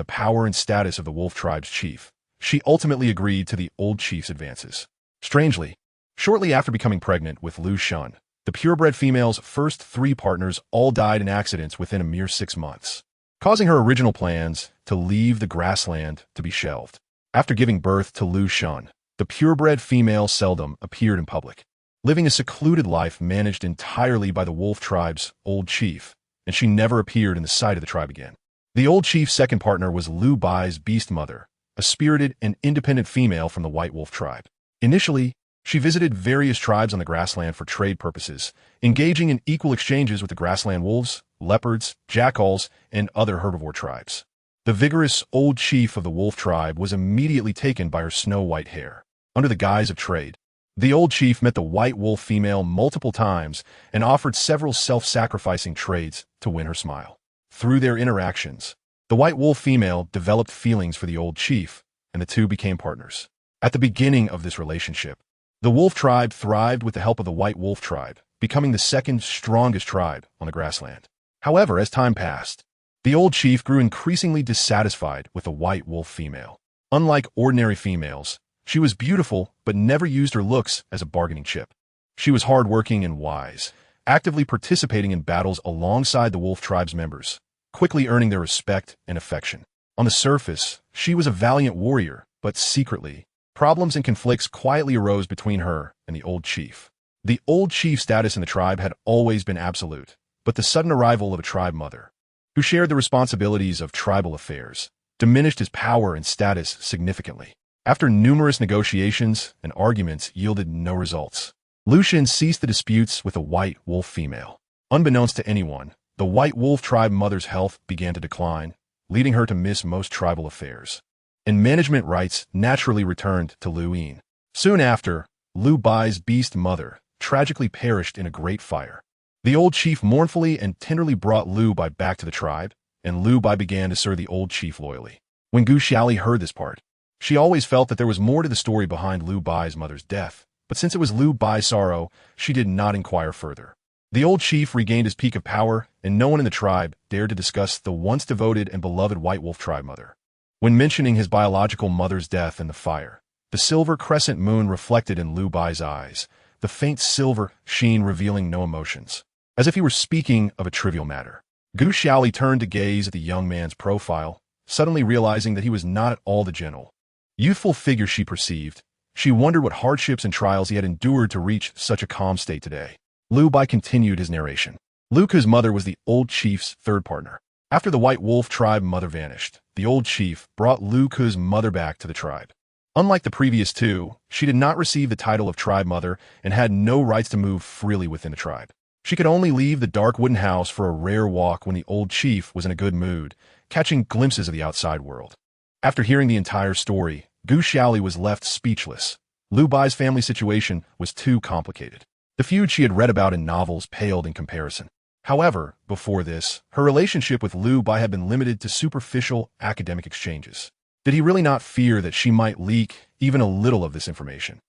the power and status of the wolf tribe's chief, she ultimately agreed to the old chief's advances. Strangely, shortly after becoming pregnant with Lu Shan, the purebred female's first 3 partners all died in accidents within a mere 6 months, causing her original plans to leave the grassland to be shelved. After giving birth to Lu Shan, the purebred female seldom appeared in public, living a secluded life managed entirely by the wolf tribe's old chief, and she never appeared in the sight of the tribe again. The old chief's second partner was Lu Bai's beast mother, a spirited and independent female from the white wolf tribe. Initially, she visited various tribes on the grassland for trade purposes, engaging in equal exchanges with the grassland wolves, leopards, jackals, and other herbivore tribes. The vigorous old chief of the wolf tribe was immediately taken by her snow-white hair. Under the guise of trade, the old chief met the white wolf female multiple times and offered several self-sacrificing trades to win her smile. Through their interactions, the white wolf female developed feelings for the old chief, and the two became partners. At the beginning of this relationship, the wolf tribe thrived with the help of the white wolf tribe, becoming the second strongest tribe on the grassland. However, as time passed, the old chief grew increasingly dissatisfied with the white wolf female. Unlike ordinary females, she was beautiful but never used her looks as a bargaining chip. She was hardworking and wise, actively participating in battles alongside the wolf tribe's members, quickly earning their respect and affection. On the surface, she was a valiant warrior, but secretly, problems and conflicts quietly arose between her and the old chief. The old chief's status in the tribe had always been absolute, but the sudden arrival of a tribe mother, who shared the responsibilities of tribal affairs, diminished his power and status significantly. After numerous negotiations and arguments yielded no results, Lu Shan ceased the disputes with the white wolf female. Unbeknownst to anyone, the white wolf tribe mother's health began to decline, leading her to miss most tribal affairs, and management rights naturally returned to Lu Yin. Soon after, Lu Bai's beast mother tragically perished in a great fire. The old chief mournfully and tenderly brought Lu Bai back to the tribe, and Lu Bai began to serve the old chief loyally. When Gu Xiaoli heard this part, she always felt that there was more to the story behind Lu Bai's mother's death, but since it was Lu Bai's sorrow, she did not inquire further. The old chief regained his peak of power, and no one in the tribe dared to discuss the once devoted and beloved white wolf tribe mother. When mentioning his biological mother's death in the fire, the silver crescent moon reflected in Lu Bai's eyes, the faint silver sheen revealing no emotions, as if he were speaking of a trivial matter. Gu Xiaoli turned to gaze at the young man's profile, suddenly realizing that he was not at all the gentle, youthful figure she perceived. She wondered what hardships and trials he had endured to reach such a calm state today. Lu Bai continued his narration. Lu Ke's mother was the old chief's third partner. After the white wolf tribe mother vanished, the old chief brought Lu Ke's mother back to the tribe. Unlike the previous two, she did not receive the title of tribe mother and had no rights to move freely within the tribe. She could only leave the dark wooden house for a rare walk when the old chief was in a good mood, catching glimpses of the outside world. After hearing the entire story, Gu Xiaoli was left speechless. Lu Bai's family situation was too complicated. The feud she had read about in novels paled in comparison. However, before this, her relationship with Lu Bai had been limited to superficial academic exchanges. Did he really not fear that she might leak even a little of this information?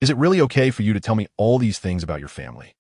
Is it really okay for you to tell me all these things about your family?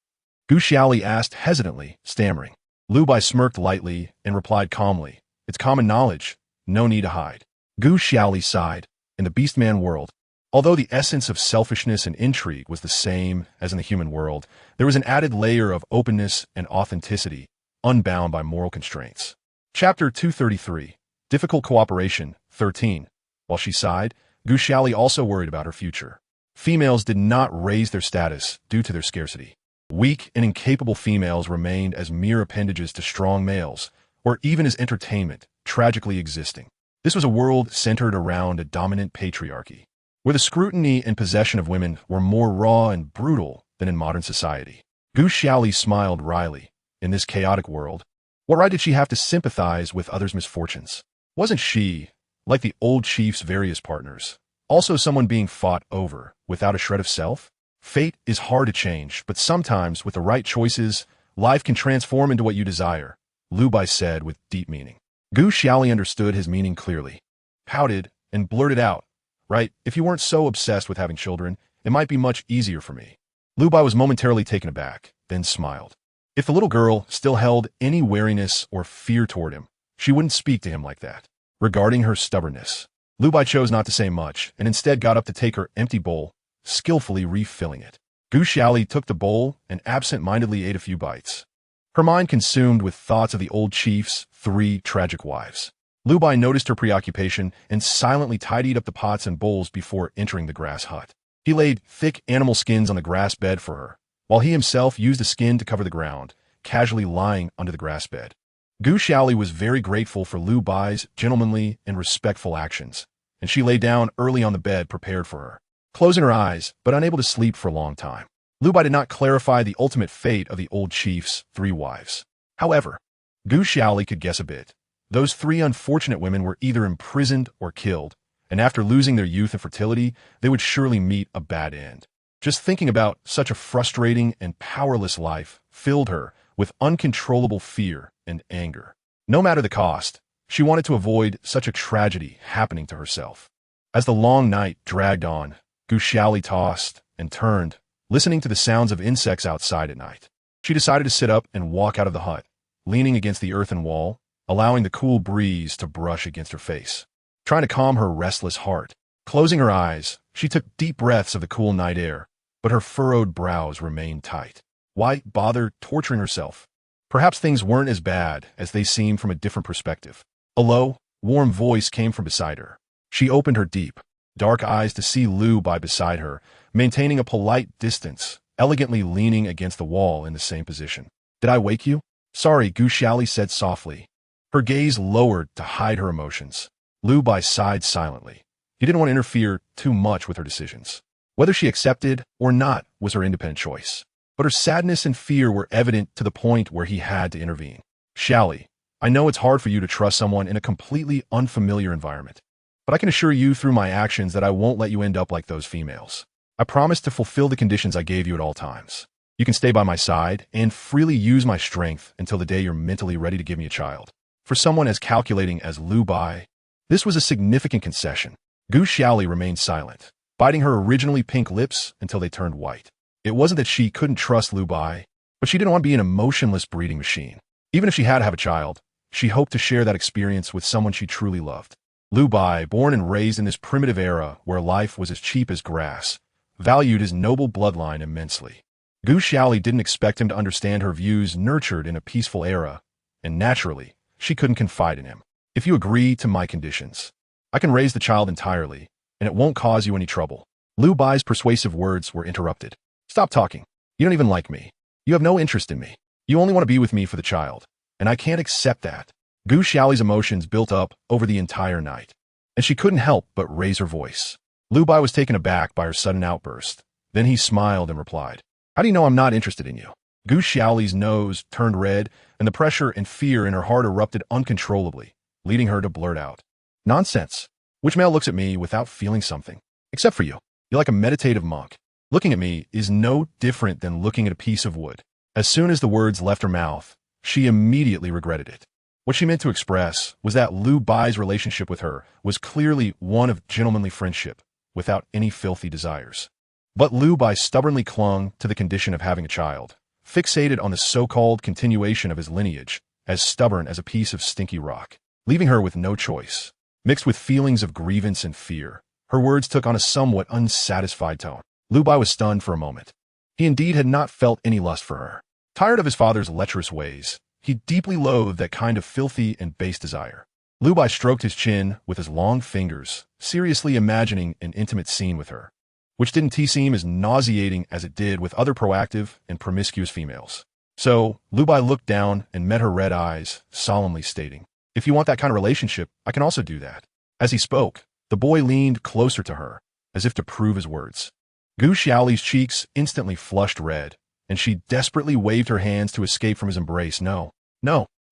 Gu Xiaoli asked hesitantly, stammering. Lu Bai smirked lightly and replied calmly, "It's common knowledge. No need to hide." Gu Xiaoli sighed. In the beastman world, although the essence of selfishness and intrigue was the same as in the human world, there was an added layer of openness and authenticity, unbound by moral constraints. Chapter 233, Difficult Cooperation, 13. While she sighed, Gu Xiaoli also worried about her future. Females did not raise their status due to their scarcity. Weak and incapable females remained as mere appendages to strong males, or even as entertainment, tragically existing. This was a world centered around a dominant patriarchy, where the scrutiny and possession of women were more raw and brutal than in modern society. Gu Xiaoli smiled wryly. In this chaotic world, what right did she have to sympathize with others' misfortunes? Wasn't she, like the old chief's various partners, also someone being fought over without a shred of self? Fate is hard to change, but sometimes, with the right choices, life can transform into what you desire, Lu Bai said with deep meaning. Gu Xiaoli understood his meaning clearly, pouted, and blurted out, right? If you weren't so obsessed with having children, it might be much easier for me. Lu Bai was momentarily taken aback, then smiled. If the little girl still held any wariness or fear toward him, she wouldn't speak to him like that. Regarding her stubbornness, Lu Bai chose not to say much and instead got up to take her empty bowl, skillfully refilling it. Gu Xiaoli took the bowl and absent-mindedly ate a few bites. Her mind consumed with thoughts of the old chief's 3 tragic wives. Lu Bai noticed her preoccupation and silently tidied up the pots and bowls before entering the grass hut. He laid thick animal skins on the grass bed for her, while he himself used a skin to cover the ground, casually lying under the grass bed. Gu Xiaoli was very grateful for Lu Bai's gentlemanly and respectful actions, and she lay down early on the bed prepared for her, closing her eyes but unable to sleep for a long time. Lu Bai did not clarify the ultimate fate of the old chief's 3 wives. However, Gu Xiaoli could guess a bit. Those 3 unfortunate women were either imprisoned or killed, and after losing their youth and fertility, they would surely meet a bad end. Just thinking about such a frustrating and powerless life filled her with uncontrollable fear and anger. No matter the cost, she wanted to avoid such a tragedy happening to herself. As the long night dragged on, Gu Xiaoli tossed and turned, listening to the sounds of insects outside at night. She decided to sit up and walk out of the hut, leaning against the earthen wall, allowing the cool breeze to brush against her face. Trying to calm her restless heart, closing her eyes, she took deep breaths of the cool night air, but her furrowed brows remained tight. Why bother torturing herself? Perhaps things weren't as bad as they seemed from a different perspective. A low, warm voice came from beside her. She opened her deep, dark eyes to see Lu Bai beside her, maintaining a polite distance, elegantly leaning against the wall in the same position. "Did I wake you?" "Sorry," Gu Xiaoli said softly. Her gaze lowered to hide her emotions. Lu Bai sighed silently. He didn't want to interfere too much with her decisions. Whether she accepted or not was her independent choice. But her sadness and fear were evident to the point where he had to intervene. "Xiaoli, I know it's hard for you to trust someone in a completely unfamiliar environment, but I can assure you through my actions that I won't let you end up like those females. I promise to fulfill the conditions I gave you at all times. You can stay by my side and freely use my strength until the day you're mentally ready to give me a child." For someone as calculating as Lu Bai, this was a significant concession. Gu Xiaoli remained silent, biting her originally pink lips until they turned white. It wasn't that she couldn't trust Lu Bai, but she didn't want to be an emotionless breeding machine. Even if she had to have a child, she hoped to share that experience with someone she truly loved. Lu Bai, born and raised in this primitive era where life was as cheap as grass, valued his noble bloodline immensely. Gu Xiaoli didn't expect him to understand her views nurtured in a peaceful era, and naturally, she couldn't confide in him. "If you agree to my conditions, I can raise the child entirely, and it won't cause you any trouble." Lu Bai's persuasive words were interrupted. "Stop talking. You don't even like me. You have no interest in me. You only want to be with me for the child, and I can't accept that." Gu Xiaoli's emotions built up over the entire night, and she couldn't help but raise her voice. Lu Bai was taken aback by her sudden outburst. Then he smiled and replied, "How do you know I'm not interested in you?" Gu Xiaoli's nose turned red, and the pressure and fear in her heart erupted uncontrollably, leading her to blurt out, "Nonsense. Which male looks at me without feeling something? Except for you. You're like a meditative monk. Looking at me is no different than looking at a piece of wood." As soon as the words left her mouth, she immediately regretted it. What she meant to express was that Lu Bai's relationship with her was clearly one of gentlemanly friendship, without any filthy desires. But Lu Bai stubbornly clung to the condition of having a child, fixated on the so-called continuation of his lineage, as stubborn as a piece of stinky rock, leaving her with no choice. Mixed with feelings of grievance and fear, her words took on a somewhat unsatisfied tone. Lu Bai was stunned for a moment. He indeed had not felt any lust for her. Tired of his father's lecherous ways, he deeply loathed that kind of filthy and base desire. Lu Bai stroked his chin with his long fingers, seriously imagining an intimate scene with her, which didn't seem as nauseating as it did with other proactive and promiscuous females. So, Lu Bai looked down and met her red eyes, solemnly stating, "If you want that kind of relationship, I can also do that." As he spoke, the boy leaned closer to her, as if to prove his words. Gu Xiaoli's cheeks instantly flushed red, and she desperately waved her hands to escape from his embrace. No,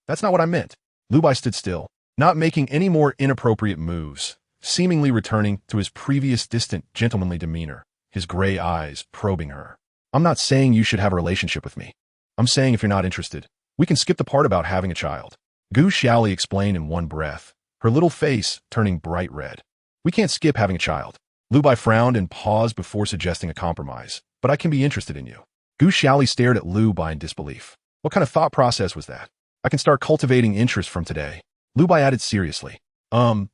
that's not what I meant." Lu Bai stood still, not making any more inappropriate moves, seemingly returning to his previous distant, gentlemanly demeanor, his gray eyes probing her. "I'm not saying you should have a relationship with me. I'm saying if you're not interested, we can skip the part about having a child." Gu Xiaoli explained in one breath, her little face turning bright red. We can't skip having a child. Lu Bai frowned and paused before suggesting a compromise. But I can be interested in you. Gu Xiaoli stared at Lu Bai in disbelief. What kind of thought process was that? I can start cultivating interest from today. Lu Bai added seriously. No.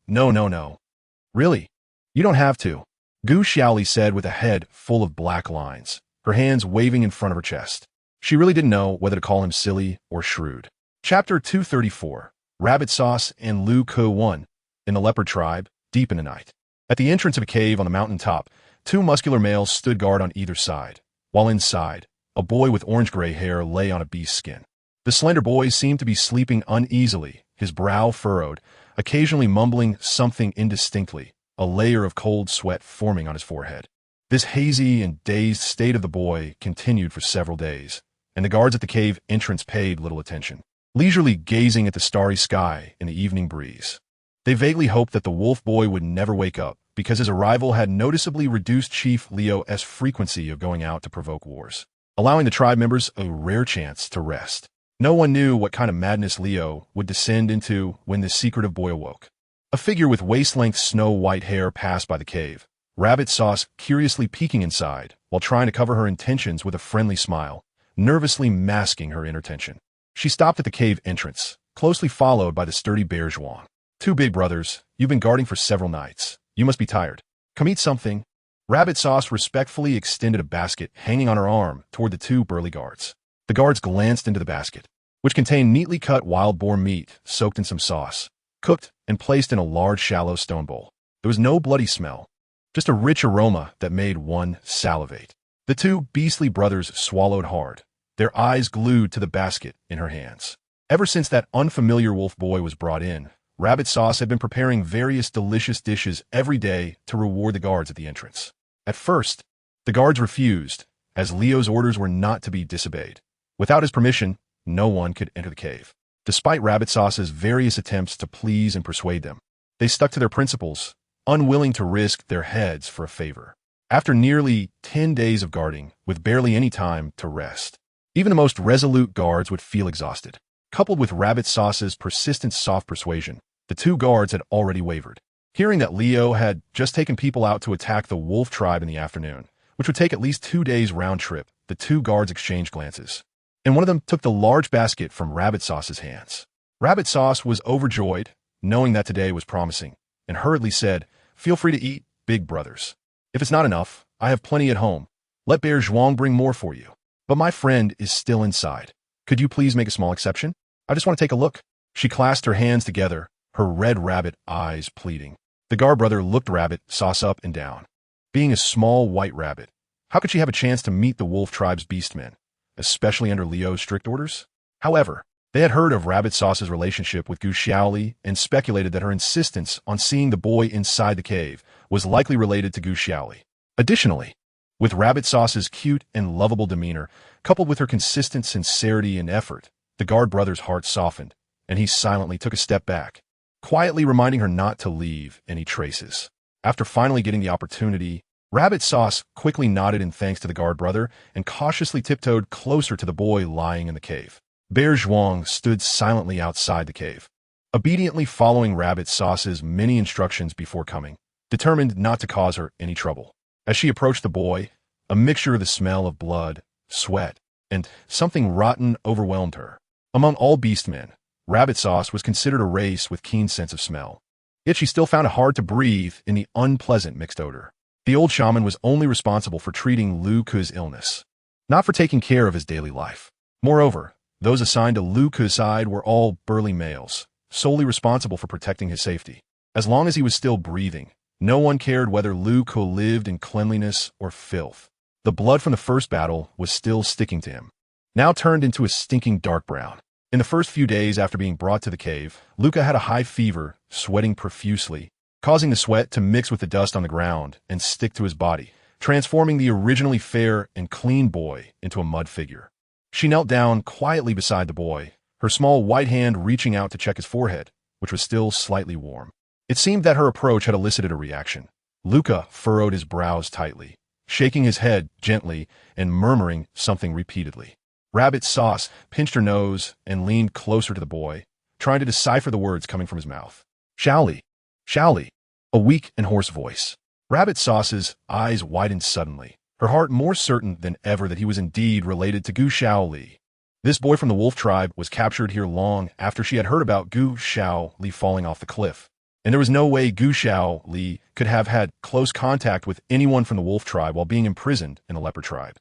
Really? You don't have to. Gu Xiaoli said with a head full of black lines, her hands waving in front of her chest. She really didn't know whether to call him silly or shrewd. Chapter 234. Rabbit Sauce and Lu Ke 1. In the Leopard tribe, deep in the night. At the entrance of a cave on the mountain top, two muscular males stood guard on either side, while inside, a boy with orange-gray hair lay on a beast's skin. The slender boy seemed to be sleeping uneasily, his brow furrowed, occasionally mumbling something indistinctly, a layer of cold sweat forming on his forehead. This hazy and dazed state of the boy continued for several days, and the guards at the cave entrance paid little attention, leisurely gazing at the starry sky in the evening breeze. They vaguely hoped that the wolf boy would never wake up, because his arrival had noticeably reduced Chief Leo's frequency of going out to provoke wars, allowing the tribe members a rare chance to rest. No one knew what kind of madness Leo would descend into when this secretive boy awoke. A figure with waist-length snow-white hair passed by the cave, Rabbit Sauce curiously peeking inside while trying to cover her intentions with a friendly smile, nervously masking her inner tension. She stopped at the cave entrance, closely followed by the sturdy Bear Zhuang. Two big brothers, you've been guarding for several nights. You must be tired. Come eat something. Rabbit Sauce respectfully extended a basket hanging on her arm toward the two burly guards. The guards glanced into the basket, which contained neatly cut wild boar meat soaked in some sauce, cooked and placed in a large shallow stone bowl. There was no bloody smell, just a rich aroma that made one salivate. The two beastly brothers swallowed hard, their eyes glued to the basket in her hands. Ever since that unfamiliar wolf boy was brought in, Rabbit Sauce had been preparing various delicious dishes every day to reward the guards at the entrance. At first, the guards refused, as Leo's orders were not to be disobeyed. Without his permission, no one could enter the cave. Despite Rabbit Sauce's various attempts to please and persuade them, they stuck to their principles, unwilling to risk their heads for a favor. After nearly 10 days of guarding, with barely any time to rest, even the most resolute guards would feel exhausted. Coupled with Rabbit Sauce's persistent soft persuasion, the two guards had already wavered. Hearing that Leo had just taken people out to attack the wolf tribe in the afternoon, which would take at least 2 days round trip, the two guards exchanged glances, and one of them took the large basket from Rabbit Sauce's hands. Rabbit Sauce was overjoyed, knowing that today was promising, and hurriedly said, "Feel free to eat, big brothers. If it's not enough, I have plenty at home. Let Bear Zhuang bring more for you. But my friend is still inside. Could you please make a small exception? I just want to take a look." She clasped her hands together, her red rabbit eyes pleading. The guard brother looked Rabbit Sauce up and down. Being a small white rabbit, how could she have a chance to meet the wolf tribe's beastmen, especially under Leo's strict orders? However, they had heard of Rabbit Sauce's relationship with Gu Xiaoli and speculated that her insistence on seeing the boy inside the cave was likely related to Gu Xiaoli. Additionally, with Rabbit Sauce's cute and lovable demeanor, coupled with her consistent sincerity and effort, the guard brother's heart softened, and he silently took a step back, quietly reminding her not to leave any traces. After finally getting the opportunity, Rabbit Sauce quickly nodded in thanks to the guard brother and cautiously tiptoed closer to the boy lying in the cave. Bear Zhuang stood silently outside the cave, obediently following Rabbit Sauce's many instructions before coming, determined not to cause her any trouble. As she approached the boy, a mixture of the smell of blood, sweat, and something rotten overwhelmed her. Among all beastmen, Rabbit Sauce was considered a race with keen sense of smell. Yet she still found it hard to breathe in the unpleasant mixed odor. The old shaman was only responsible for treating Lu Ke's illness, not for taking care of his daily life. Moreover, those assigned to Lu Ke's side were all burly males, solely responsible for protecting his safety. As long as he was still breathing, no one cared whether Lu Ke lived in cleanliness or filth. The blood from the first battle was still sticking to him, now turned into a stinking dark brown. In the first few days after being brought to the cave, Lu Ke had a high fever, sweating profusely, causing the sweat to mix with the dust on the ground and stick to his body, transforming the originally fair and clean boy into a mud figure. She knelt down quietly beside the boy, her small white hand reaching out to check his forehead, which was still slightly warm. It seemed that her approach had elicited a reaction. Lu Ke furrowed his brows tightly, shaking his head gently and murmuring something repeatedly. Rabbit Sauce pinched her nose and leaned closer to the boy, trying to decipher the words coming from his mouth. "Xiaoli, Xiaoli." A weak and hoarse voice. Rabbit Sauce's eyes widened suddenly, her heart more certain than ever that he was indeed related to Gu Xiaoli. This boy from the wolf tribe was captured here long after she had heard about Gu Xiaoli falling off the cliff. And there was no way Gu Xiaoli could have had close contact with anyone from the wolf tribe while being imprisoned in the leopard tribe.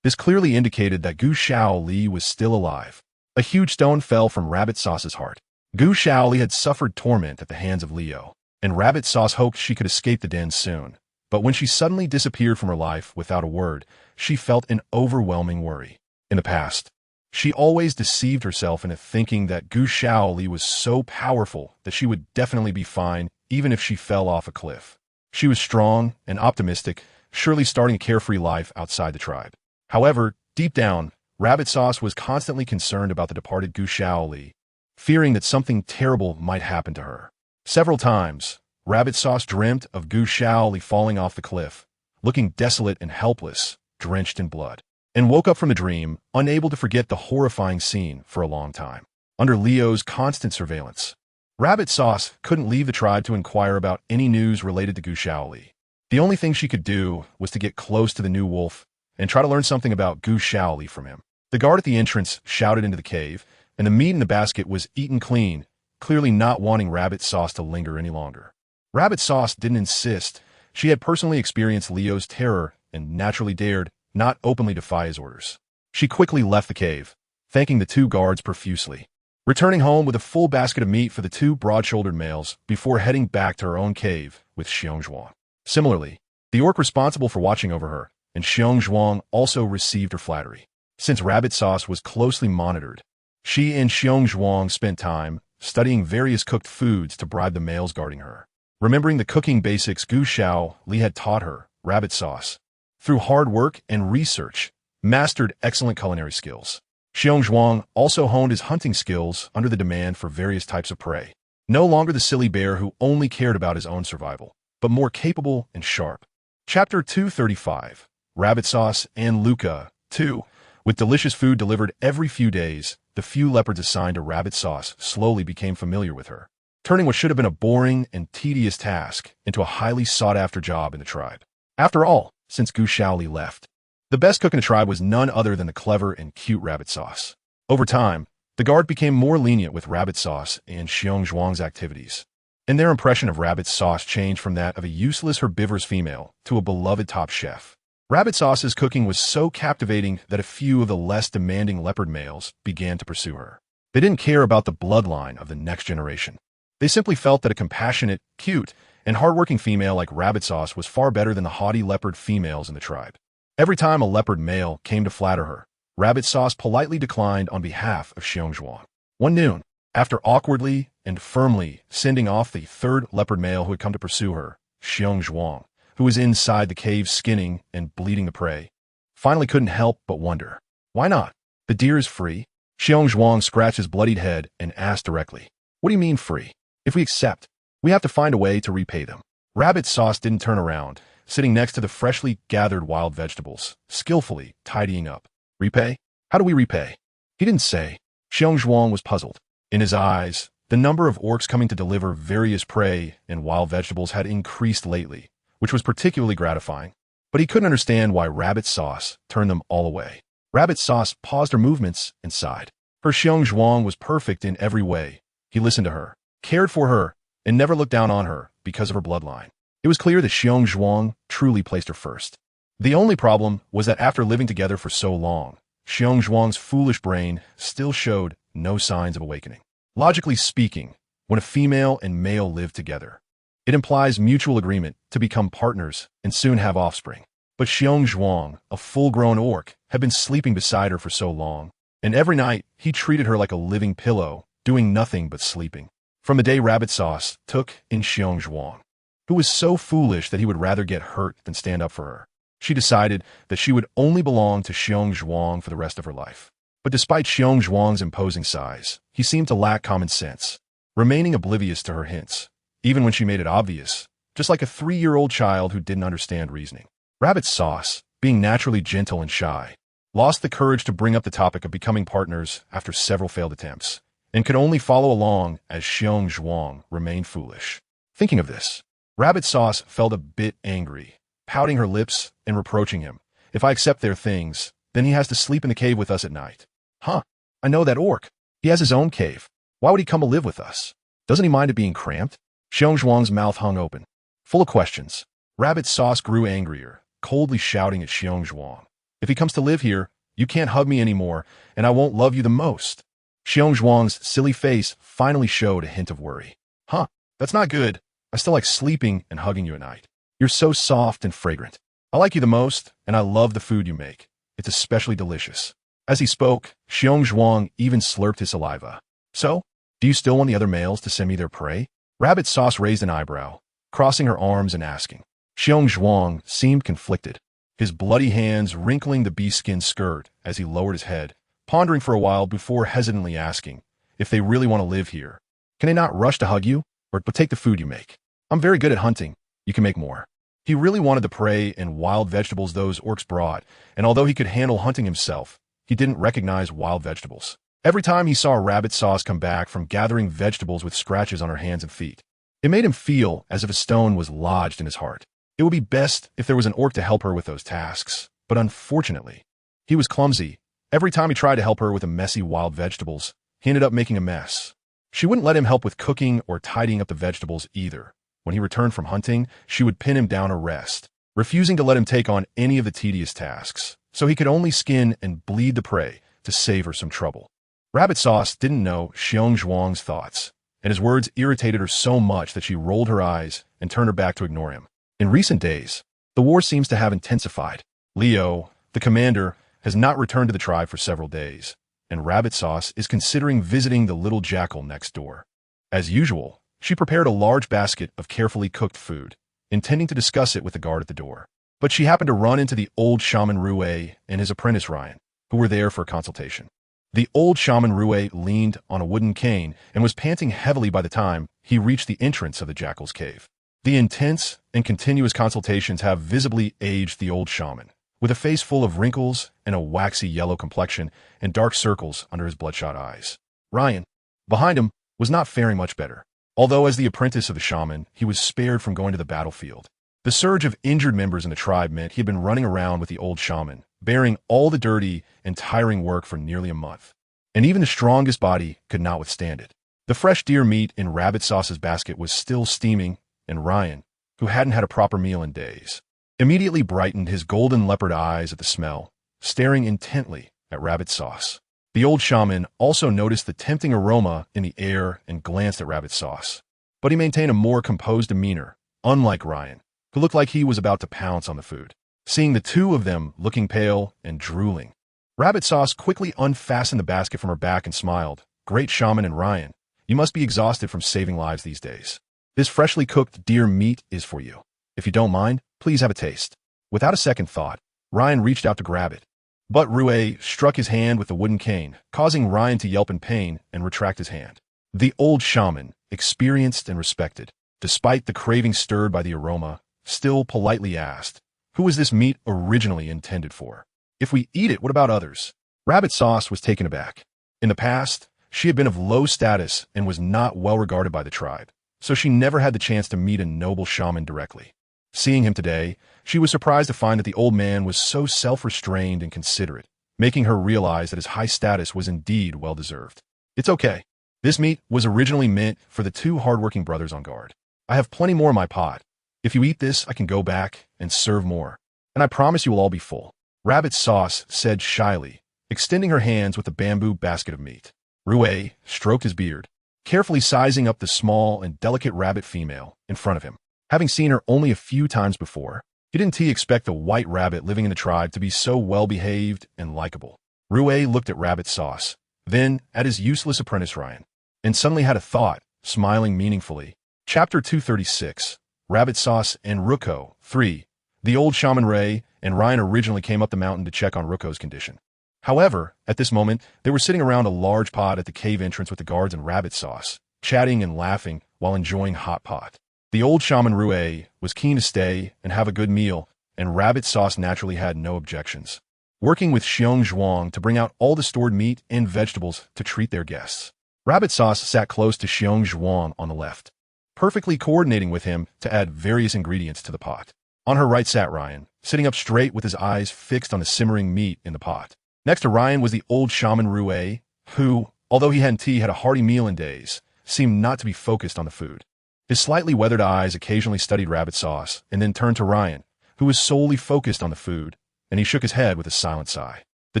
This clearly indicated that Gu Xiaoli was still alive. A huge stone fell from Rabbit Sauce's heart. Gu Xiaoli had suffered torment at the hands of Leo, and Rabbit Sauce hoped she could escape the den soon. But when she suddenly disappeared from her life without a word, she felt an overwhelming worry. In the past, she always deceived herself into thinking that Gu Xiaoli was so powerful that she would definitely be fine even if she fell off a cliff. She was strong and optimistic, surely starting a carefree life outside the tribe. However, deep down, Rabbit Sauce was constantly concerned about the departed Gu Xiaoli, fearing that something terrible might happen to her. Several times, Rabbit Sauce dreamt of Gu Xiaoli falling off the cliff, looking desolate and helpless, drenched in blood, and woke up from the dream, unable to forget the horrifying scene for a long time. Under Leo's constant surveillance, Rabbit Sauce couldn't leave the tribe to inquire about any news related to Gu Xiaoli. The only thing she could do was to get close to the new wolf and try to learn something about Gu Xiaoli from him. The guard at the entrance shouted into the cave, and the meat in the basket was eaten clean, clearly not wanting Rabbit Sauce to linger any longer. Rabbit Sauce didn't insist. She had personally experienced Leo's terror and naturally dared not openly defy his orders. She quickly left the cave, thanking the two guards profusely, returning home with a full basket of meat for the two broad-shouldered males before heading back to her own cave with Xiongzhuang. Similarly, the orc responsible for watching over her and Xiongzhuang also received her flattery. Since Rabbit Sauce was closely monitored, she and Xiongzhuang spent time studying various cooked foods to bribe the males guarding her. Remembering the cooking basics Gu Xiaoli had taught her, Rabbit Sauce, through hard work and research, mastered excellent culinary skills. Xiongzhuang also honed his hunting skills under the demand for various types of prey. No longer the silly bear who only cared about his own survival, but more capable and sharp. Chapter 235. Rabbit Sauce and Luca. 2. With delicious food delivered every few days, the few leopards assigned to Rabbit Sauce slowly became familiar with her, turning what should have been a boring and tedious task into a highly sought-after job in the tribe. After all, since Gu Xiaoli left, the best cook in the tribe was none other than the clever and cute Rabbit Sauce. Over time, the guard became more lenient with Rabbit Sauce and Xiongzhuang's activities, and their impression of Rabbit Sauce changed from that of a useless herbivorous female to a beloved top chef. Rabbit Sauce's cooking was so captivating that a few of the less demanding leopard males began to pursue her. They didn't care about the bloodline of the next generation. They simply felt that a compassionate, cute, and hardworking female like Rabbit Sauce was far better than the haughty leopard females in the tribe. Every time a leopard male came to flatter her, Rabbit Sauce politely declined on behalf of Xiongzhuang. One noon, after awkwardly and firmly sending off the third leopard male who had come to pursue her, Xiongzhuang, who was inside the cave skinning and bleeding the prey, finally couldn't help but wonder. Why not? The deer is free. Xiongzhuang scratched his bloodied head and asked directly, "What do you mean free? If we accept, we have to find a way to repay them." Rabbit Sauce didn't turn around, sitting next to the freshly gathered wild vegetables, skillfully tidying up. Repay? How do we repay? He didn't say. Xiongzhuang was puzzled. In his eyes, the number of orcs coming to deliver various prey and wild vegetables had increased lately, which was particularly gratifying, but he couldn't understand why Rabbit Sauce turned them all away. Rabbit Sauce paused her movements and sighed. Her Xiongzhuang was perfect in every way. He listened to her, cared for her, and never looked down on her because of her bloodline. It was clear that Xiongzhuang truly placed her first. The only problem was that after living together for so long, Xiongzhuang's foolish brain still showed no signs of awakening. Logically speaking, when a female and male live together, it implies mutual agreement to become partners and soon have offspring. But Xiongzhuang, a full-grown orc, had been sleeping beside her for so long, and every night he treated her like a living pillow, doing nothing but sleeping. From the day Rabbit Sauce took in Xiongzhuang, who was so foolish that he would rather get hurt than stand up for her, she decided that she would only belong to Xiongzhuang for the rest of her life. But despite Xiongzhuang's imposing size, he seemed to lack common sense, remaining oblivious to her hints, even when she made it obvious, just like a 3-year-old child who didn't understand reasoning. Rabbit Sauce, being naturally gentle and shy, lost the courage to bring up the topic of becoming partners after several failed attempts, and could only follow along as Xiongzhuang remained foolish. Thinking of this, Rabbit Sauce felt a bit angry, pouting her lips and reproaching him. If I accept their things, then he has to sleep in the cave with us at night. Huh, I know that orc. He has his own cave. Why would he come to live with us? Doesn't he mind it being cramped? Xiong Zhuang's mouth hung open, full of questions. Rabbit Sauce grew angrier, coldly shouting at Xiong Zhuang. If he comes to live here, you can't hug me anymore, and I won't love you the most. Xiong Zhuang's silly face finally showed a hint of worry. Huh, that's not good. I still like sleeping and hugging you at night. You're so soft and fragrant. I like you the most, and I love the food you make. It's especially delicious. As he spoke, Xiong Zhuang even slurped his saliva. So, do you still want the other males to send me their prey? Rabbit Sauce raised an eyebrow, crossing her arms and asking. Xiong Zhuang seemed conflicted, his bloody hands wrinkling the bee-skin skirt as he lowered his head, pondering for a while before hesitantly asking if they really want to live here. Can they not rush to hug you, or take the food you make? I'm very good at hunting. You can make more. He really wanted the prey and wild vegetables those orcs brought, and although he could handle hunting himself, he didn't recognize wild vegetables. Every time he saw Rabbit Sauce come back from gathering vegetables with scratches on her hands and feet, it made him feel as if a stone was lodged in his heart. It would be best if there was an orc to help her with those tasks, but unfortunately, he was clumsy. Every time he tried to help her with the messy wild vegetables, he ended up making a mess. She wouldn't let him help with cooking or tidying up the vegetables either. When he returned from hunting, she would pin him down to rest, refusing to let him take on any of the tedious tasks, so he could only skin and bleed the prey to save her some trouble. Rabbit Sauce didn't know Xiong Zhuang's thoughts, and his words irritated her so much that she rolled her eyes and turned her back to ignore him. In recent days, the war seems to have intensified. Leo, the commander, has not returned to the tribe for several days, and Rabbit Sauce is considering visiting the little jackal next door. As usual, she prepared a large basket of carefully cooked food, intending to discuss it with the guard at the door. But she happened to run into the old shaman Rue and his apprentice Ryan, who were there for a consultation. The old shaman Rue leaned on a wooden cane and was panting heavily by the time he reached the entrance of the jackal's cave. The intense and continuous consultations have visibly aged the old shaman, with a face full of wrinkles and a waxy yellow complexion and dark circles under his bloodshot eyes. Ryan, behind him, was not faring much better. Although as the apprentice of the shaman, he was spared from going to the battlefield. The surge of injured members in the tribe meant he had been running around with the old shaman, bearing all the dirty and tiring work for nearly a month. And even the strongest body could not withstand it. The fresh deer meat in Rabbit Sauce's basket was still steaming, and Ryan, who hadn't had a proper meal in days, immediately brightened his golden leopard eyes at the smell, staring intently at Rabbit Sauce. The old shaman also noticed the tempting aroma in the air and glanced at Rabbit Sauce. But he maintained a more composed demeanor, unlike Ryan, who looked like he was about to pounce on the food. Seeing the two of them looking pale and drooling, Rabbit Sauce quickly unfastened the basket from her back and smiled. Great shaman and Ryan, you must be exhausted from saving lives these days. This freshly cooked deer meat is for you. If you don't mind, please have a taste. Without a second thought, Ryan reached out to grab it. But Rue struck his hand with the wooden cane, causing Ryan to yelp in pain and retract his hand. The old shaman, experienced and respected, despite the craving stirred by the aroma, still politely asked, "Who was this meat originally intended for? If we eat it, what about others?" Rabbit Sauce was taken aback. In the past, she had been of low status and was not well regarded by the tribe, so she never had the chance to meet a noble shaman directly. Seeing him today, she was surprised to find that the old man was so self-restrained and considerate, making her realize that his high status was indeed well-deserved. "It's okay. This meat was originally meant for the two hard-working brothers on guard. I have plenty more in my pot. If you eat this, I can go back and serve more. And I promise you will all be full." Rabbit Sauce said shyly, extending her hands with the bamboo basket of meat. Rue stroked his beard, carefully sizing up the small and delicate rabbit female in front of him. Having seen her only a few times before, he didn't expect the white rabbit living in the tribe to be so well-behaved and likable. Rue looked at Rabbit Sauce, then at his useless apprentice Ryan, and suddenly had a thought, smiling meaningfully. Chapter 236, Rabbit Sauce and Ruko. 3. The old shaman Ray and Ryan originally came up the mountain to check on Ruko's condition. However, at this moment, they were sitting around a large pot at the cave entrance with the guards and Rabbit Sauce, chatting and laughing while enjoying hot pot. The old shaman Rue was keen to stay and have a good meal, and Rabbit Sauce naturally had no objections, working with Xiong Zhuang to bring out all the stored meat and vegetables to treat their guests. Rabbit Sauce sat close to Xiong Zhuang on the left, perfectly coordinating with him to add various ingredients to the pot. On her right sat Ryan, sitting up straight with his eyes fixed on the simmering meat in the pot. Next to Ryan was the old shaman Rue, who, although he hadn't had a hearty meal in days, seemed not to be focused on the food. His slightly weathered eyes occasionally studied rabbit sauce and then turned to Ryan, who was solely focused on the food, and he shook his head with a silent sigh. The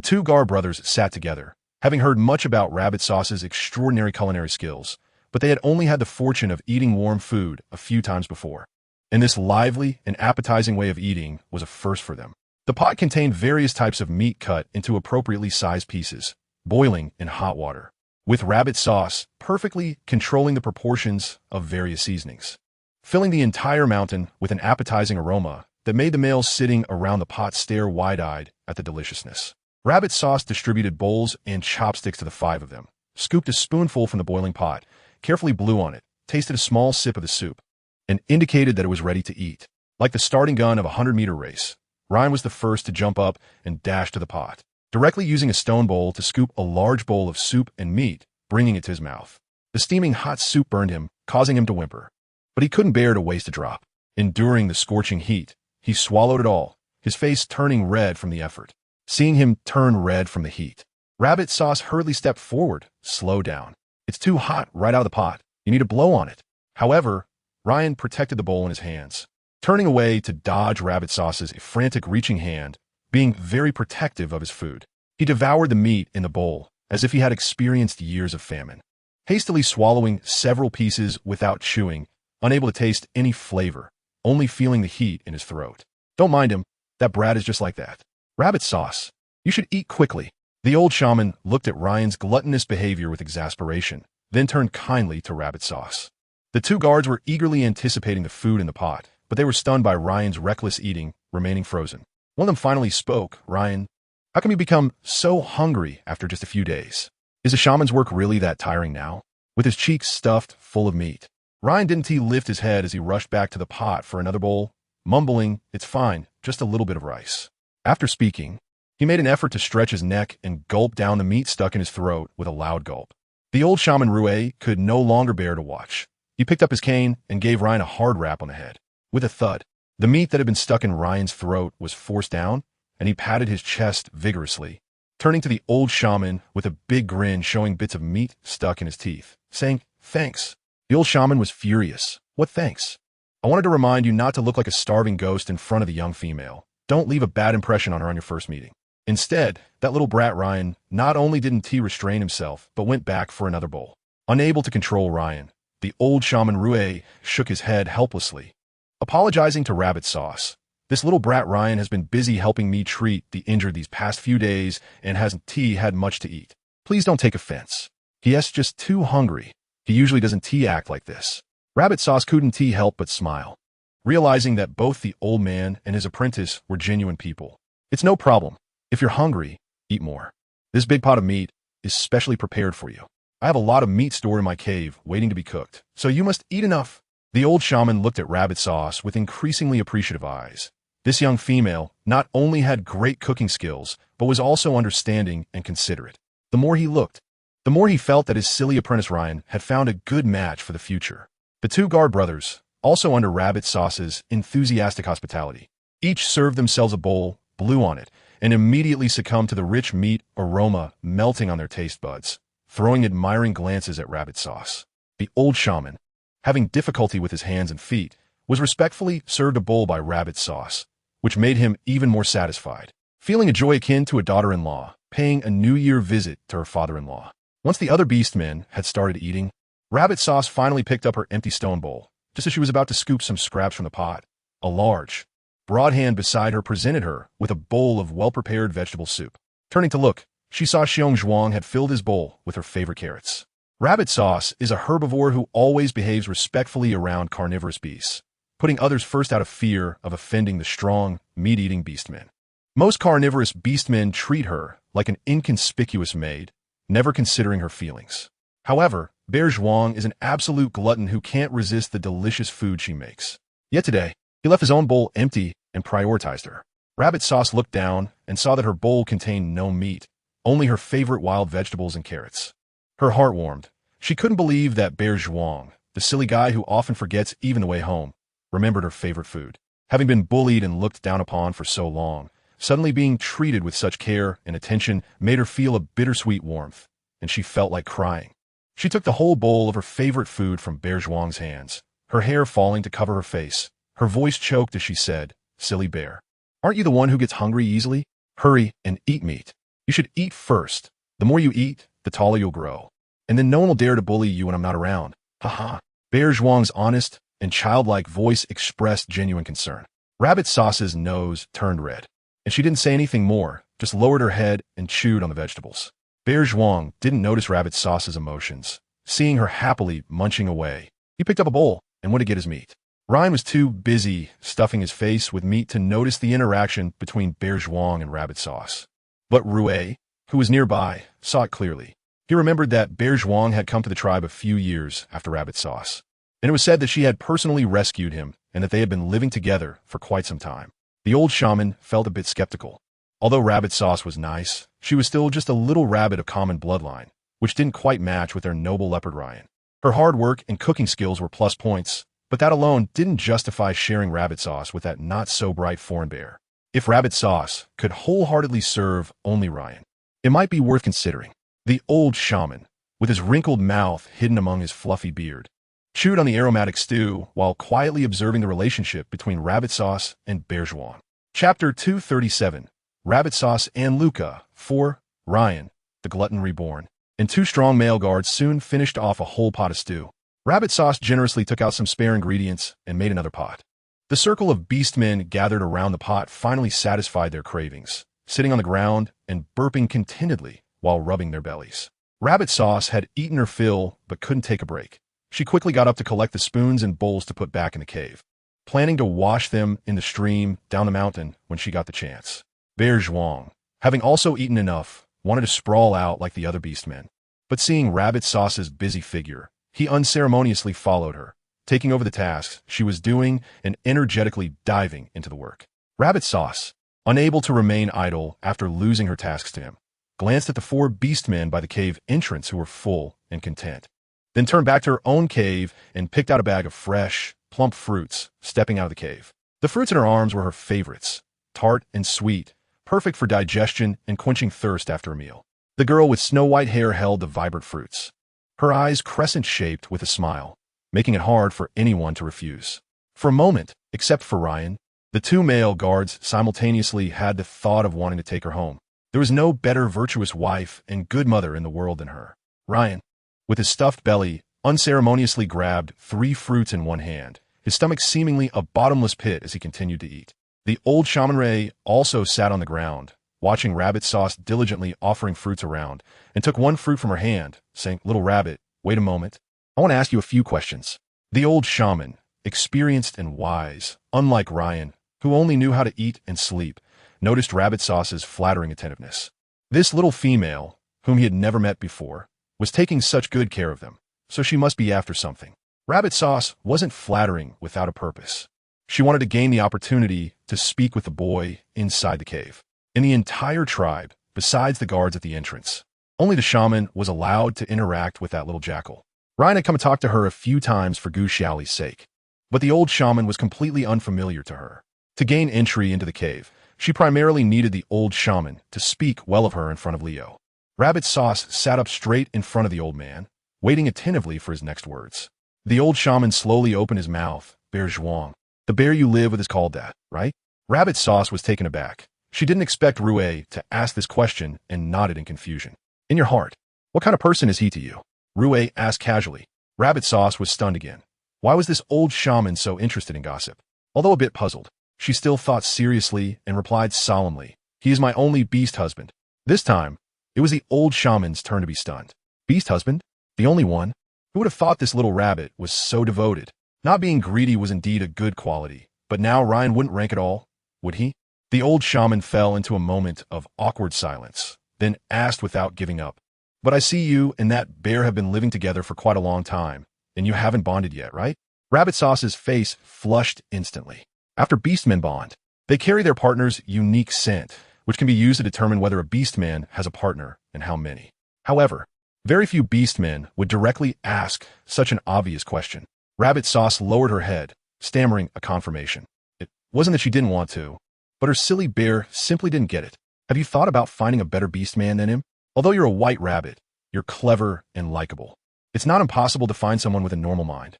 two Gar brothers sat together, having heard much about rabbit sauce's extraordinary culinary skills, but they had only had the fortune of eating warm food a few times before. And this lively and appetizing way of eating was a first for them. The pot contained various types of meat cut into appropriately sized pieces, boiling in hot water, with rabbit sauce perfectly controlling the proportions of various seasonings, filling the entire mountain with an appetizing aroma that made the males sitting around the pot stare wide-eyed at the deliciousness. Rabbit sauce distributed bowls and chopsticks to the five of them, scooped a spoonful from the boiling pot, carefully blew on it, tasted a small sip of the soup, and indicated that it was ready to eat. Like the starting gun of a 100-meter race, Ryan was the first to jump up and dash to the pot, directly using a stone bowl to scoop a large bowl of soup and meat, bringing it to his mouth. The steaming hot soup burned him, causing him to whimper. But he couldn't bear to waste a drop. Enduring the scorching heat, he swallowed it all, his face turning red from the effort. Seeing him turn red from the heat, Rabbit Sauce hurriedly stepped forward. Slow down. It's too hot right out of the pot. You need to blow on it. However, Ryan protected the bowl in his hands, turning away to dodge Rabbit Sauce's frantic reaching hand, being very protective of his food. He devoured the meat in the bowl as if he had experienced years of famine, hastily swallowing several pieces without chewing, unable to taste any flavor, only feeling the heat in his throat. Don't mind him. That brat is just like that. Rabbit Sauce, you should eat quickly. The old shaman looked at Ryan's gluttonous behavior with exasperation, then turned kindly to Rabbit Sauce. The two guards were eagerly anticipating the food in the pot, but they were stunned by Ryan's reckless eating, remaining frozen. One of them finally spoke. Ryan, how come you become so hungry after just a few days? Is a shaman's work really that tiring now? With his cheeks stuffed full of meat, Ryan didn't lift his head as he rushed back to the pot for another bowl, mumbling, "It's fine, just a little bit of rice." After speaking, he made an effort to stretch his neck and gulp down the meat stuck in his throat with a loud gulp. The old shaman Rue could no longer bear to watch. He picked up his cane and gave Ryan a hard rap on the head. With a thud, the meat that had been stuck in Ryan's throat was forced down, and he patted his chest vigorously, turning to the old shaman with a big grin showing bits of meat stuck in his teeth, saying, "Thanks." The old shaman was furious. "What thanks? I wanted to remind you not to look like a starving ghost in front of the young female. Don't leave a bad impression on her on your first meeting." Instead, that little brat Ryan not only didn't restrain himself, but went back for another bowl. Unable to control Ryan, the old shaman Rue shook his head helplessly, apologizing to Rabbit Sauce. "This little brat Ryan has been busy helping me treat the injured these past few days and hasn't had much to eat. Please don't take offense. He's just too hungry. He usually doesn't act like this." Rabbit Sauce couldn't help but smile, realizing that both the old man and his apprentice were genuine people. "It's no problem. If you're hungry, eat more. This big pot of meat is specially prepared for you. I have a lot of meat stored in my cave waiting to be cooked, so you must eat enough." The old shaman looked at Rabbit Sauce with increasingly appreciative eyes. This young female not only had great cooking skills, but was also understanding and considerate. The more he looked, the more he felt that his silly apprentice Ryan had found a good match for the future. The two Gar brothers, also under Rabbit Sauce's enthusiastic hospitality, each served themselves a bowl, blew on it, and immediately succumbed to the rich meat aroma melting on their taste buds, throwing admiring glances at Rabbit Sauce. The old shaman, having difficulty with his hands and feet, was respectfully served a bowl by Rabbit Sauce, which made him even more satisfied, feeling a joy akin to a daughter-in-law paying a New Year visit to her father-in-law. Once the other beastmen had started eating, Rabbit Sauce finally picked up her empty stone bowl, just as she was about to scoop some scraps from the pot. A large, broad hand beside her presented her with a bowl of well-prepared vegetable soup. Turning to look, she saw Xiong Zhuang had filled his bowl with her favorite carrots. Rabbit Sauce is a herbivore who always behaves respectfully around carnivorous beasts, putting others first out of fear of offending the strong, meat-eating beastmen. Most carnivorous beastmen treat her like an inconspicuous maid, never considering her feelings. However, Bear Zhuang is an absolute glutton who can't resist the delicious food she makes. Yet today, he left his own bowl empty and prioritized her. Rabbit Sauce looked down and saw that her bowl contained no meat, only her favorite wild vegetables and carrots. Her heart warmed. She couldn't believe that Bear Zhuang, the silly guy who often forgets even the way home, remembered her favorite food. Having been bullied and looked down upon for so long, suddenly being treated with such care and attention made her feel a bittersweet warmth, and she felt like crying. She took the whole bowl of her favorite food from Bear Zhuang's hands, her hair falling to cover her face. Her voice choked as she said, "Silly bear. Aren't you the one who gets hungry easily? Hurry and eat meat. You should eat first. The more you eat, the taller you'll grow. And then no one will dare to bully you when I'm not around. Haha." Bear Zhuang's honest and childlike voice expressed genuine concern. Rabbit Sauce's nose turned red, and she didn't say anything more, just lowered her head and chewed on the vegetables. Bear Zhuang didn't notice Rabbit Sauce's emotions. Seeing her happily munching away, he picked up a bowl and went to get his meat. Ryan was too busy stuffing his face with meat to notice the interaction between Bear Zhuang and Rabbit Sauce. But Rui, who was nearby, saw it clearly. He remembered that Bear Zhuang had come to the tribe a few years after Rabbit Sauce, and it was said that she had personally rescued him and that they had been living together for quite some time. The old shaman felt a bit skeptical. Although Rabbit Sauce was nice, she was still just a little rabbit of common bloodline, which didn't quite match with their noble leopard Ryan. Her hard work and cooking skills were plus points, but that alone didn't justify sharing Rabbit Sauce with that not-so-bright foreign bear. If Rabbit Sauce could wholeheartedly serve only Ryan, it might be worth considering. The old shaman, with his wrinkled mouth hidden among his fluffy beard, chewed on the aromatic stew while quietly observing the relationship between Rabbit Sauce and Bear Zhuang. Chapter 237, Rabbit Sauce and Luca. 4. Ryan, the glutton reborn, and two strong male guards soon finished off a whole pot of stew. Rabbit Sauce generously took out some spare ingredients and made another pot. The circle of beastmen gathered around the pot finally satisfied their cravings, sitting on the ground and burping contentedly while rubbing their bellies. Rabbit Sauce had eaten her fill but couldn't take a break. She quickly got up to collect the spoons and bowls to put back in the cave, planning to wash them in the stream down the mountain when she got the chance. Bear Zhuang, having also eaten enough, wanted to sprawl out like the other beastmen, but seeing Rabbit Sauce's busy figure, he unceremoniously followed her, taking over the tasks she was doing and energetically diving into the work. Rabbit Sauce, unable to remain idle after losing her tasks to him, glanced at the four beastmen by the cave entrance who were full and content, then turned back to her own cave and picked out a bag of fresh, plump fruits, stepping out of the cave. The fruits in her arms were her favorites, tart and sweet, perfect for digestion and quenching thirst after a meal. The girl with snow-white hair held the vibrant fruits, her eyes crescent-shaped with a smile, making it hard for anyone to refuse. For a moment, except for Ryan, the two male guards simultaneously had the thought of wanting to take her home. There was no better virtuous wife and good mother in the world than her. Ryan, with his stuffed belly, unceremoniously grabbed 3 fruits in one hand, his stomach seemingly a bottomless pit as he continued to eat. The old shaman Ray also sat on the ground, watching Rabbit Sauce diligently offering fruits around, and took one fruit from her hand, saying, "Little rabbit, wait a moment. I want to ask you a few questions." The old shaman, experienced and wise, unlike Ryan, who only knew how to eat and sleep, noticed Rabbit Sauce's flattering attentiveness. This little female, whom he had never met before, was taking such good care of them, so she must be after something. Rabbit Sauce wasn't flattering without a purpose. She wanted to gain the opportunity to speak with the boy inside the cave. In the entire tribe, besides the guards at the entrance, only the shaman was allowed to interact with that little jackal. Ryan had come to talk to her a few times for Gu Xiaoli's sake, but the old shaman was completely unfamiliar to her. To gain entry into the cave, she primarily needed the old shaman to speak well of her in front of Leo. Rabbit Sauce sat up straight in front of the old man, waiting attentively for his next words. The old shaman slowly opened his mouth. "Bear Zhuang, the bear you live with is called that, right?" Rabbit Sauce was taken aback. She didn't expect Rui to ask this question and nodded in confusion. "In your heart, what kind of person is he to you?" Rui asked casually. Rabbit Sauce was stunned again. Why was this old shaman so interested in gossip? Although a bit puzzled, she still thought seriously and replied solemnly, "He is my only beast husband." This time, it was the old shaman's turn to be stunned. Beast husband? The only one? Who would have thought this little rabbit was so devoted? Not being greedy was indeed a good quality, but now Ryan wouldn't rank at all, would he? The old shaman fell into a moment of awkward silence, then asked without giving up, "But I see you and that bear have been living together for quite a long time, and you haven't bonded yet, right?" Rabbit Sauce's face flushed instantly. After beastmen bond, they carry their partner's unique scent, which can be used to determine whether a beastman has a partner and how many. However, Very few beastmen would directly ask such an obvious question. Rabbit Sauce lowered her head, stammering a confirmation. It wasn't that she didn't want to, but her silly bear simply didn't get it. Have you thought about finding a better beastman than him? Although you're a white rabbit, you're clever and likable. It's not impossible to find someone with a normal mind.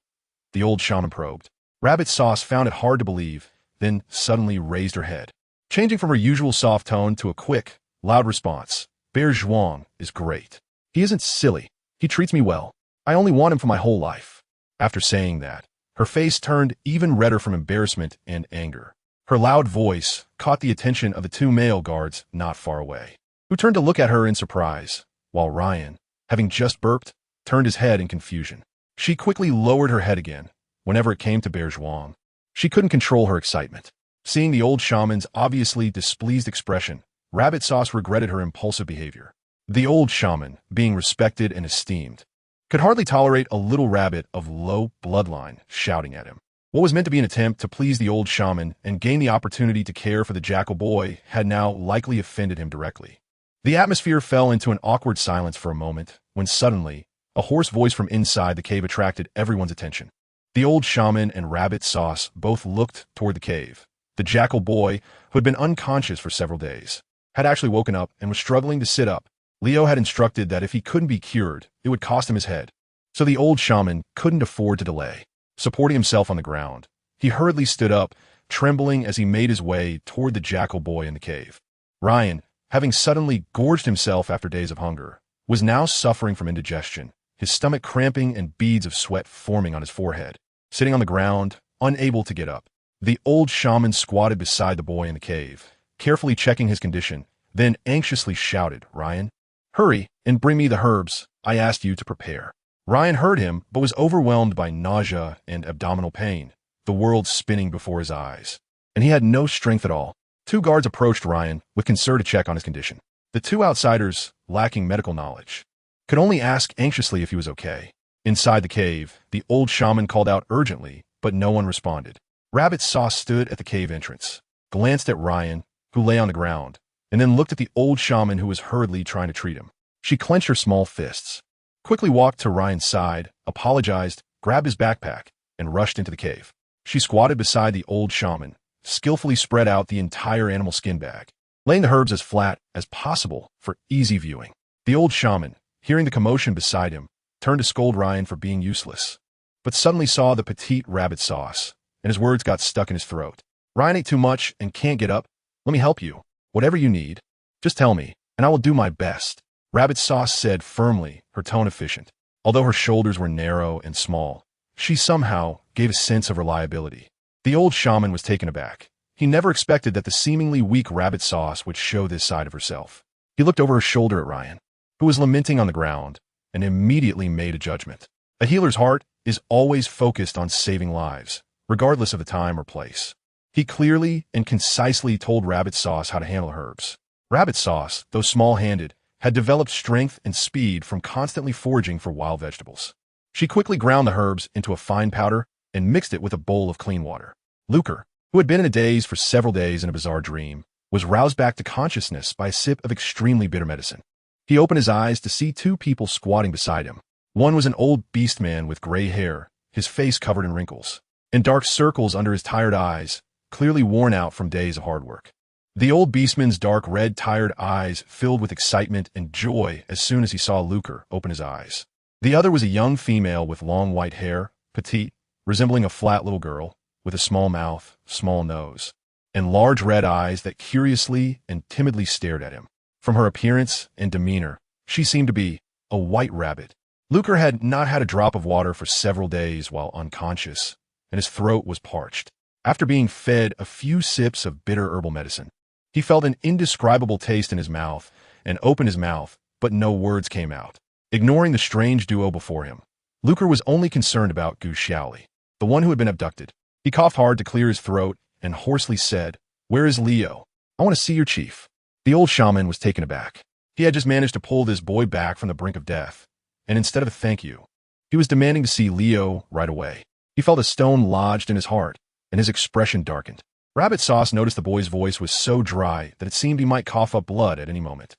The old shaman probed. Rabbit Sauce found it hard to believe, then suddenly raised her head, changing from her usual soft tone to a quick, loud response. Bear Zhuang is great. He isn't silly. He treats me well. I only want him for my whole life. After saying that, her face turned even redder from embarrassment and anger. Her loud voice caught the attention of the two male guards not far away, who turned to look at her in surprise, while Ryan, having just burped, turned his head in confusion. She quickly lowered her head again whenever it came to Bear Zhuang. She couldn't control her excitement. Seeing the old shaman's obviously displeased expression, Rabbit Sauce regretted her impulsive behavior. The old shaman, being respected and esteemed, could hardly tolerate a little rabbit of low bloodline shouting at him. What was meant to be an attempt to please the old shaman and gain the opportunity to care for the jackal boy had now likely offended him directly. The atmosphere fell into an awkward silence for a moment, when suddenly, a hoarse voice from inside the cave attracted everyone's attention. The old shaman and Rabbit Sauce both looked toward the cave. The jackal boy, who had been unconscious for several days, had actually woken up and was struggling to sit up. Leo had instructed that if he couldn't be cured, it would cost him his head. So the old shaman couldn't afford to delay. Supporting himself on the ground, he hurriedly stood up, trembling as he made his way toward the jackal boy in the cave. Ryan, having suddenly gorged himself after days of hunger, was now suffering from indigestion, his stomach cramping and beads of sweat forming on his forehead. Sitting on the ground, unable to get up, the old shaman squatted beside the boy in the cave, carefully checking his condition, then anxiously shouted, "Ryan, hurry and bring me the herbs I asked you to prepare." Ryan heard him, but was overwhelmed by nausea and abdominal pain, the world spinning before his eyes, and he had no strength at all. Two guards approached Ryan with concern to check on his condition. The two outsiders, lacking medical knowledge, could only ask anxiously if he was okay. Inside the cave, the old shaman called out urgently, but no one responded. Rabbit Sauce stood at the cave entrance, glanced at Ryan, who lay on the ground, and then looked at the old shaman who was hurriedly trying to treat him. She clenched her small fists, quickly walked to Ryan's side, apologized, grabbed his backpack, and rushed into the cave. She squatted beside the old shaman, skillfully spread out the entire animal skin bag, laying the herbs as flat as possible for easy viewing. The old shaman, hearing the commotion beside him, turned to scold Ryan for being useless, but suddenly saw the petite Rabbit Sauce, and his words got stuck in his throat. "Ryan ate too much and can't get up. Let me help you. Whatever you need, just tell me, and I will do my best," Rabbit Sauce said firmly, her tone efficient. Although her shoulders were narrow and small, she somehow gave a sense of reliability. The old shaman was taken aback. He never expected that the seemingly weak Rabbit Sauce would show this side of herself. He looked over her shoulder at Ryan, who was lamenting on the ground, and immediately made a judgment. A healer's heart is always focused on saving lives, regardless of the time or place. He clearly and concisely told Rabbit Sauce how to handle herbs. Rabbit Sauce, though small-handed, had developed strength and speed from constantly foraging for wild vegetables. She quickly ground the herbs into a fine powder and mixed it with a bowl of clean water. Luker, who had been in a daze for several days in a bizarre dream, was roused back to consciousness by a sip of extremely bitter medicine. He opened his eyes to see two people squatting beside him. One was an old beast man with gray hair, his face covered in wrinkles, and dark circles under his tired eyes, clearly worn out from days of hard work. The old beastman's dark red tired eyes filled with excitement and joy as soon as he saw Luker open his eyes. The other was a young female with long white hair, petite, resembling a flat little girl, with a small mouth, small nose, and large red eyes that curiously and timidly stared at him. From her appearance and demeanor, she seemed to be a white rabbit. Luker had not had a drop of water for several days while unconscious, and his throat was parched. After being fed a few sips of bitter herbal medicine, he felt an indescribable taste in his mouth and opened his mouth, but no words came out. Ignoring the strange duo before him, Luker was only concerned about Gu Xiaoli, the one who had been abducted. He coughed hard to clear his throat and hoarsely said, "Where is Leo? I want to see your chief." The old shaman was taken aback. He had just managed to pull this boy back from the brink of death, and instead of a thank you, he was demanding to see Leo right away. He felt a stone lodged in his heart, and his expression darkened. Rabbit Sauce noticed the boy's voice was so dry that it seemed he might cough up blood at any moment.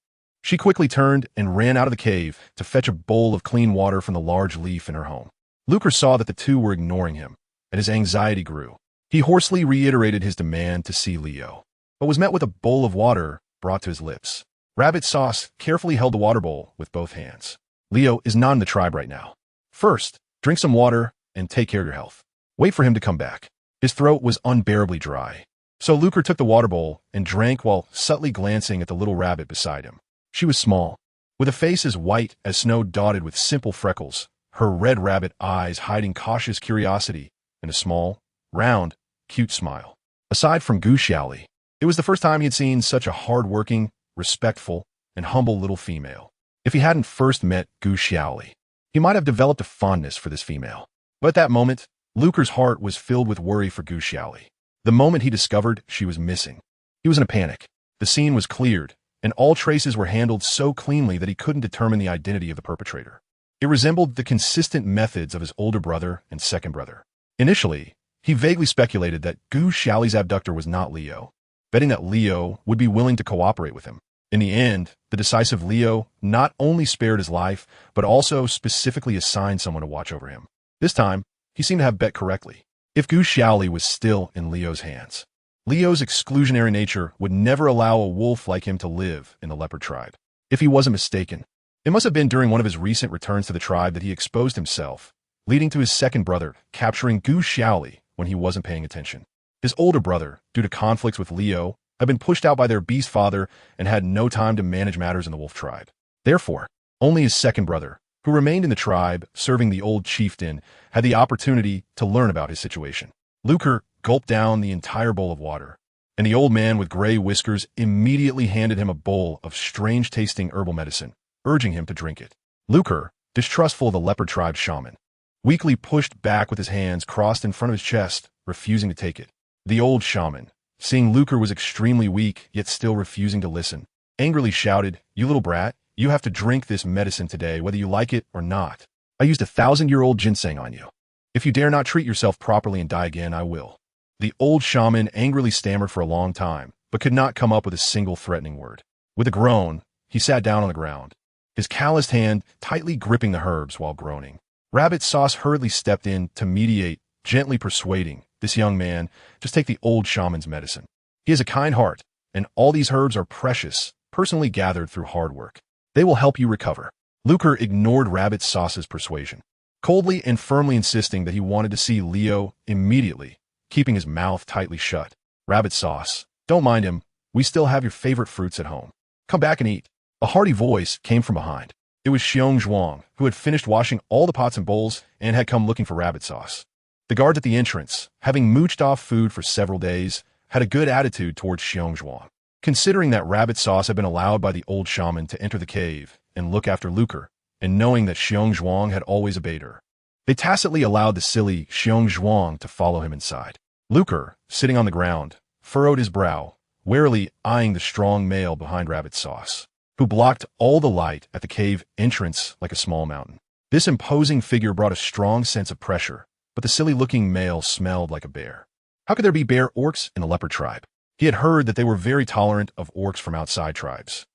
She quickly turned and ran out of the cave to fetch a bowl of clean water from the large leaf in her home. Lucre saw that the two were ignoring him, and his anxiety grew. He hoarsely reiterated his demand to see Leo, but was met with a bowl of water brought to his lips. Rabbit Sauce carefully held the water bowl with both hands. Leo is not in the tribe right now. First, drink some water and take care of your health. Wait for him to come back. His throat was unbearably dry. So Lucre took the water bowl and drank while subtly glancing at the little rabbit beside him. She was small, with a face as white as snow dotted with simple freckles, her red rabbit eyes hiding cautious curiosity and a small, round, cute smile. Aside from Gu Xiaoli, it was the first time he had seen such a hard-working, respectful, and humble little female. If he hadn't first met Gu Xiaoli, he might have developed a fondness for this female. But at that moment, Lucre's heart was filled with worry for Gu Xiaoli. The moment he discovered she was missing, he was in a panic. The scene was cleared, and all traces were handled so cleanly that he couldn't determine the identity of the perpetrator. It resembled the consistent methods of his older brother and second brother. Initially, he vaguely speculated that Gu Xiaoli's abductor was not Leo, betting that Leo would be willing to cooperate with him. In the end, the decisive Leo not only spared his life, but also specifically assigned someone to watch over him. This time, he seemed to have bet correctly. If Gu Xiaoli was still in Leo's hands, Leo's exclusionary nature would never allow a wolf like him to live in the leopard tribe. If he wasn't mistaken, it must have been during one of his recent returns to the tribe that he exposed himself, leading to his second brother capturing Gu Xiaoli when he wasn't paying attention. His older brother, due to conflicts with Leo, had been pushed out by their beast father and had no time to manage matters in the wolf tribe. Therefore, only his second brother, who remained in the tribe serving the old chieftain, had the opportunity to learn about his situation. Lucre gulped down the entire bowl of water, and the old man with gray whiskers immediately handed him a bowl of strange-tasting herbal medicine, urging him to drink it. Lucre, distrustful of the leopard tribe shaman, weakly pushed back with his hands crossed in front of his chest, refusing to take it. The old shaman, seeing Lucre was extremely weak yet still refusing to listen, angrily shouted, "You little brat, you have to drink this medicine today whether you like it or not. I used 1,000-year-old ginseng on you. If you dare not treat yourself properly and die again, I will." The old shaman angrily stammered for a long time, but could not come up with a single threatening word. With a groan, he sat down on the ground, his calloused hand tightly gripping the herbs while groaning. Rabbit Sauce hurriedly stepped in to mediate, gently persuading this young man just take the old shaman's medicine. He has a kind heart, and all these herbs are precious, personally gathered through hard work. They will help you recover. Lucre ignored Rabbit Sauce's persuasion, coldly and firmly insisting that he wanted to see Leo immediately, keeping his mouth tightly shut. Rabbit Sauce, don't mind him. We still have your favorite fruits at home. Come back and eat. A hearty voice came from behind. It was Xiong Zhuang, who had finished washing all the pots and bowls and had come looking for Rabbit Sauce. The guards at the entrance, having mooched off food for several days, had a good attitude towards Xiong Zhuang. Considering that Rabbit Sauce had been allowed by the old shaman to enter the cave and look after Lucre, and knowing that Xiong Zhuang had always obeyed her, they tacitly allowed the silly Xiong Zhuang to follow him inside. Lucre, sitting on the ground, furrowed his brow, warily eyeing the strong male behind Rabbit Sauce, who blocked all the light at the cave entrance like a small mountain. This imposing figure brought a strong sense of pressure, but the silly-looking male smelled like a bear. How could there be bear orcs in the leopard tribe? He had heard that they were very tolerant of orcs from outside tribes.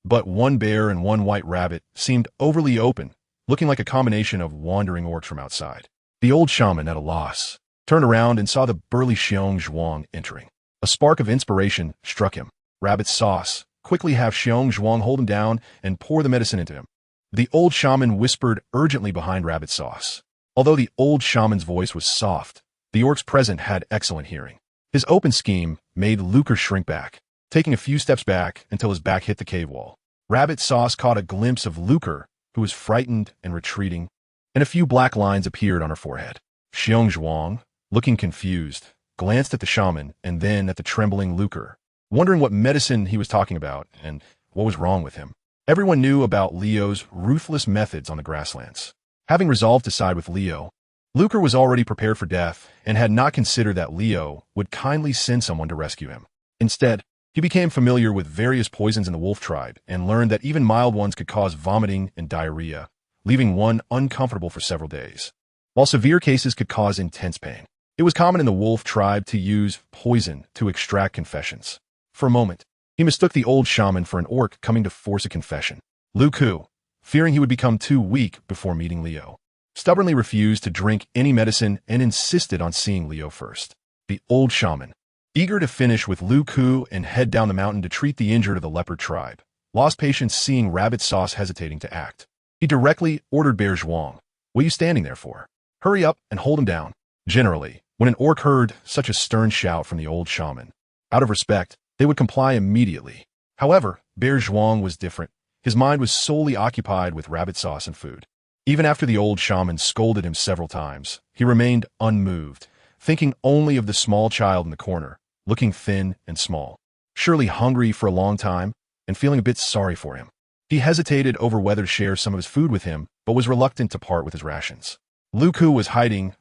But one bear and one white rabbit seemed overly open, looking like a combination of wandering orcs from outside. The old shaman, at a loss, turned around and saw the burly Xiong Zhuang entering. A spark of inspiration struck him. Rabbit Sauce, quickly have Xiong Zhuang hold him down and pour the medicine into him. The old shaman whispered urgently behind Rabbit Sauce. Although the old shaman's voice was soft, the orcs present had excellent hearing. His open scheme made Lucre shrink back, taking a few steps back until his back hit the cave wall. Rabbit Sauce caught a glimpse of Lucre, who was frightened and retreating, and a few black lines appeared on her forehead. Xiong Zhuang, looking confused, glanced at the shaman and then at the trembling Lucre, wondering what medicine he was talking about and what was wrong with him. Everyone knew about Leo's ruthless methods on the grasslands. Having resolved to side with Leo, Lucre was already prepared for death and had not considered that Leo would kindly send someone to rescue him. Instead, he became familiar with various poisons in the wolf tribe and learned that even mild ones could cause vomiting and diarrhea, leaving one uncomfortable for several days, while severe cases could cause intense pain. It was common in the wolf tribe to use poison to extract confessions. For a moment, He mistook the old shaman for an orc coming to force a confession. Lu Ku, fearing he would become too weak before meeting Leo, stubbornly refused to drink any medicine and insisted on seeing Leo first. The old shaman, eager to finish with Lu Ku and head down the mountain to treat the injured of the leopard tribe, lost patience seeing Rabbit Sauce hesitating to act. He directly ordered Bear Zhuang, "What are you standing there for? Hurry up and hold him down." Generally, when an orc heard such a stern shout from the old shaman, out of respect, they would comply immediately. However, Bear Zhuang was different. His mind was solely occupied with Rabbit Sauce and food. Even after the old shaman scolded him several times, he remained unmoved, thinking only of the small child in the corner, looking thin and small, surely hungry for a long time, and feeling a bit sorry for him. He hesitated over whether to share some of his food with him, but was reluctant to part with his rations. Lu Ku was hiding,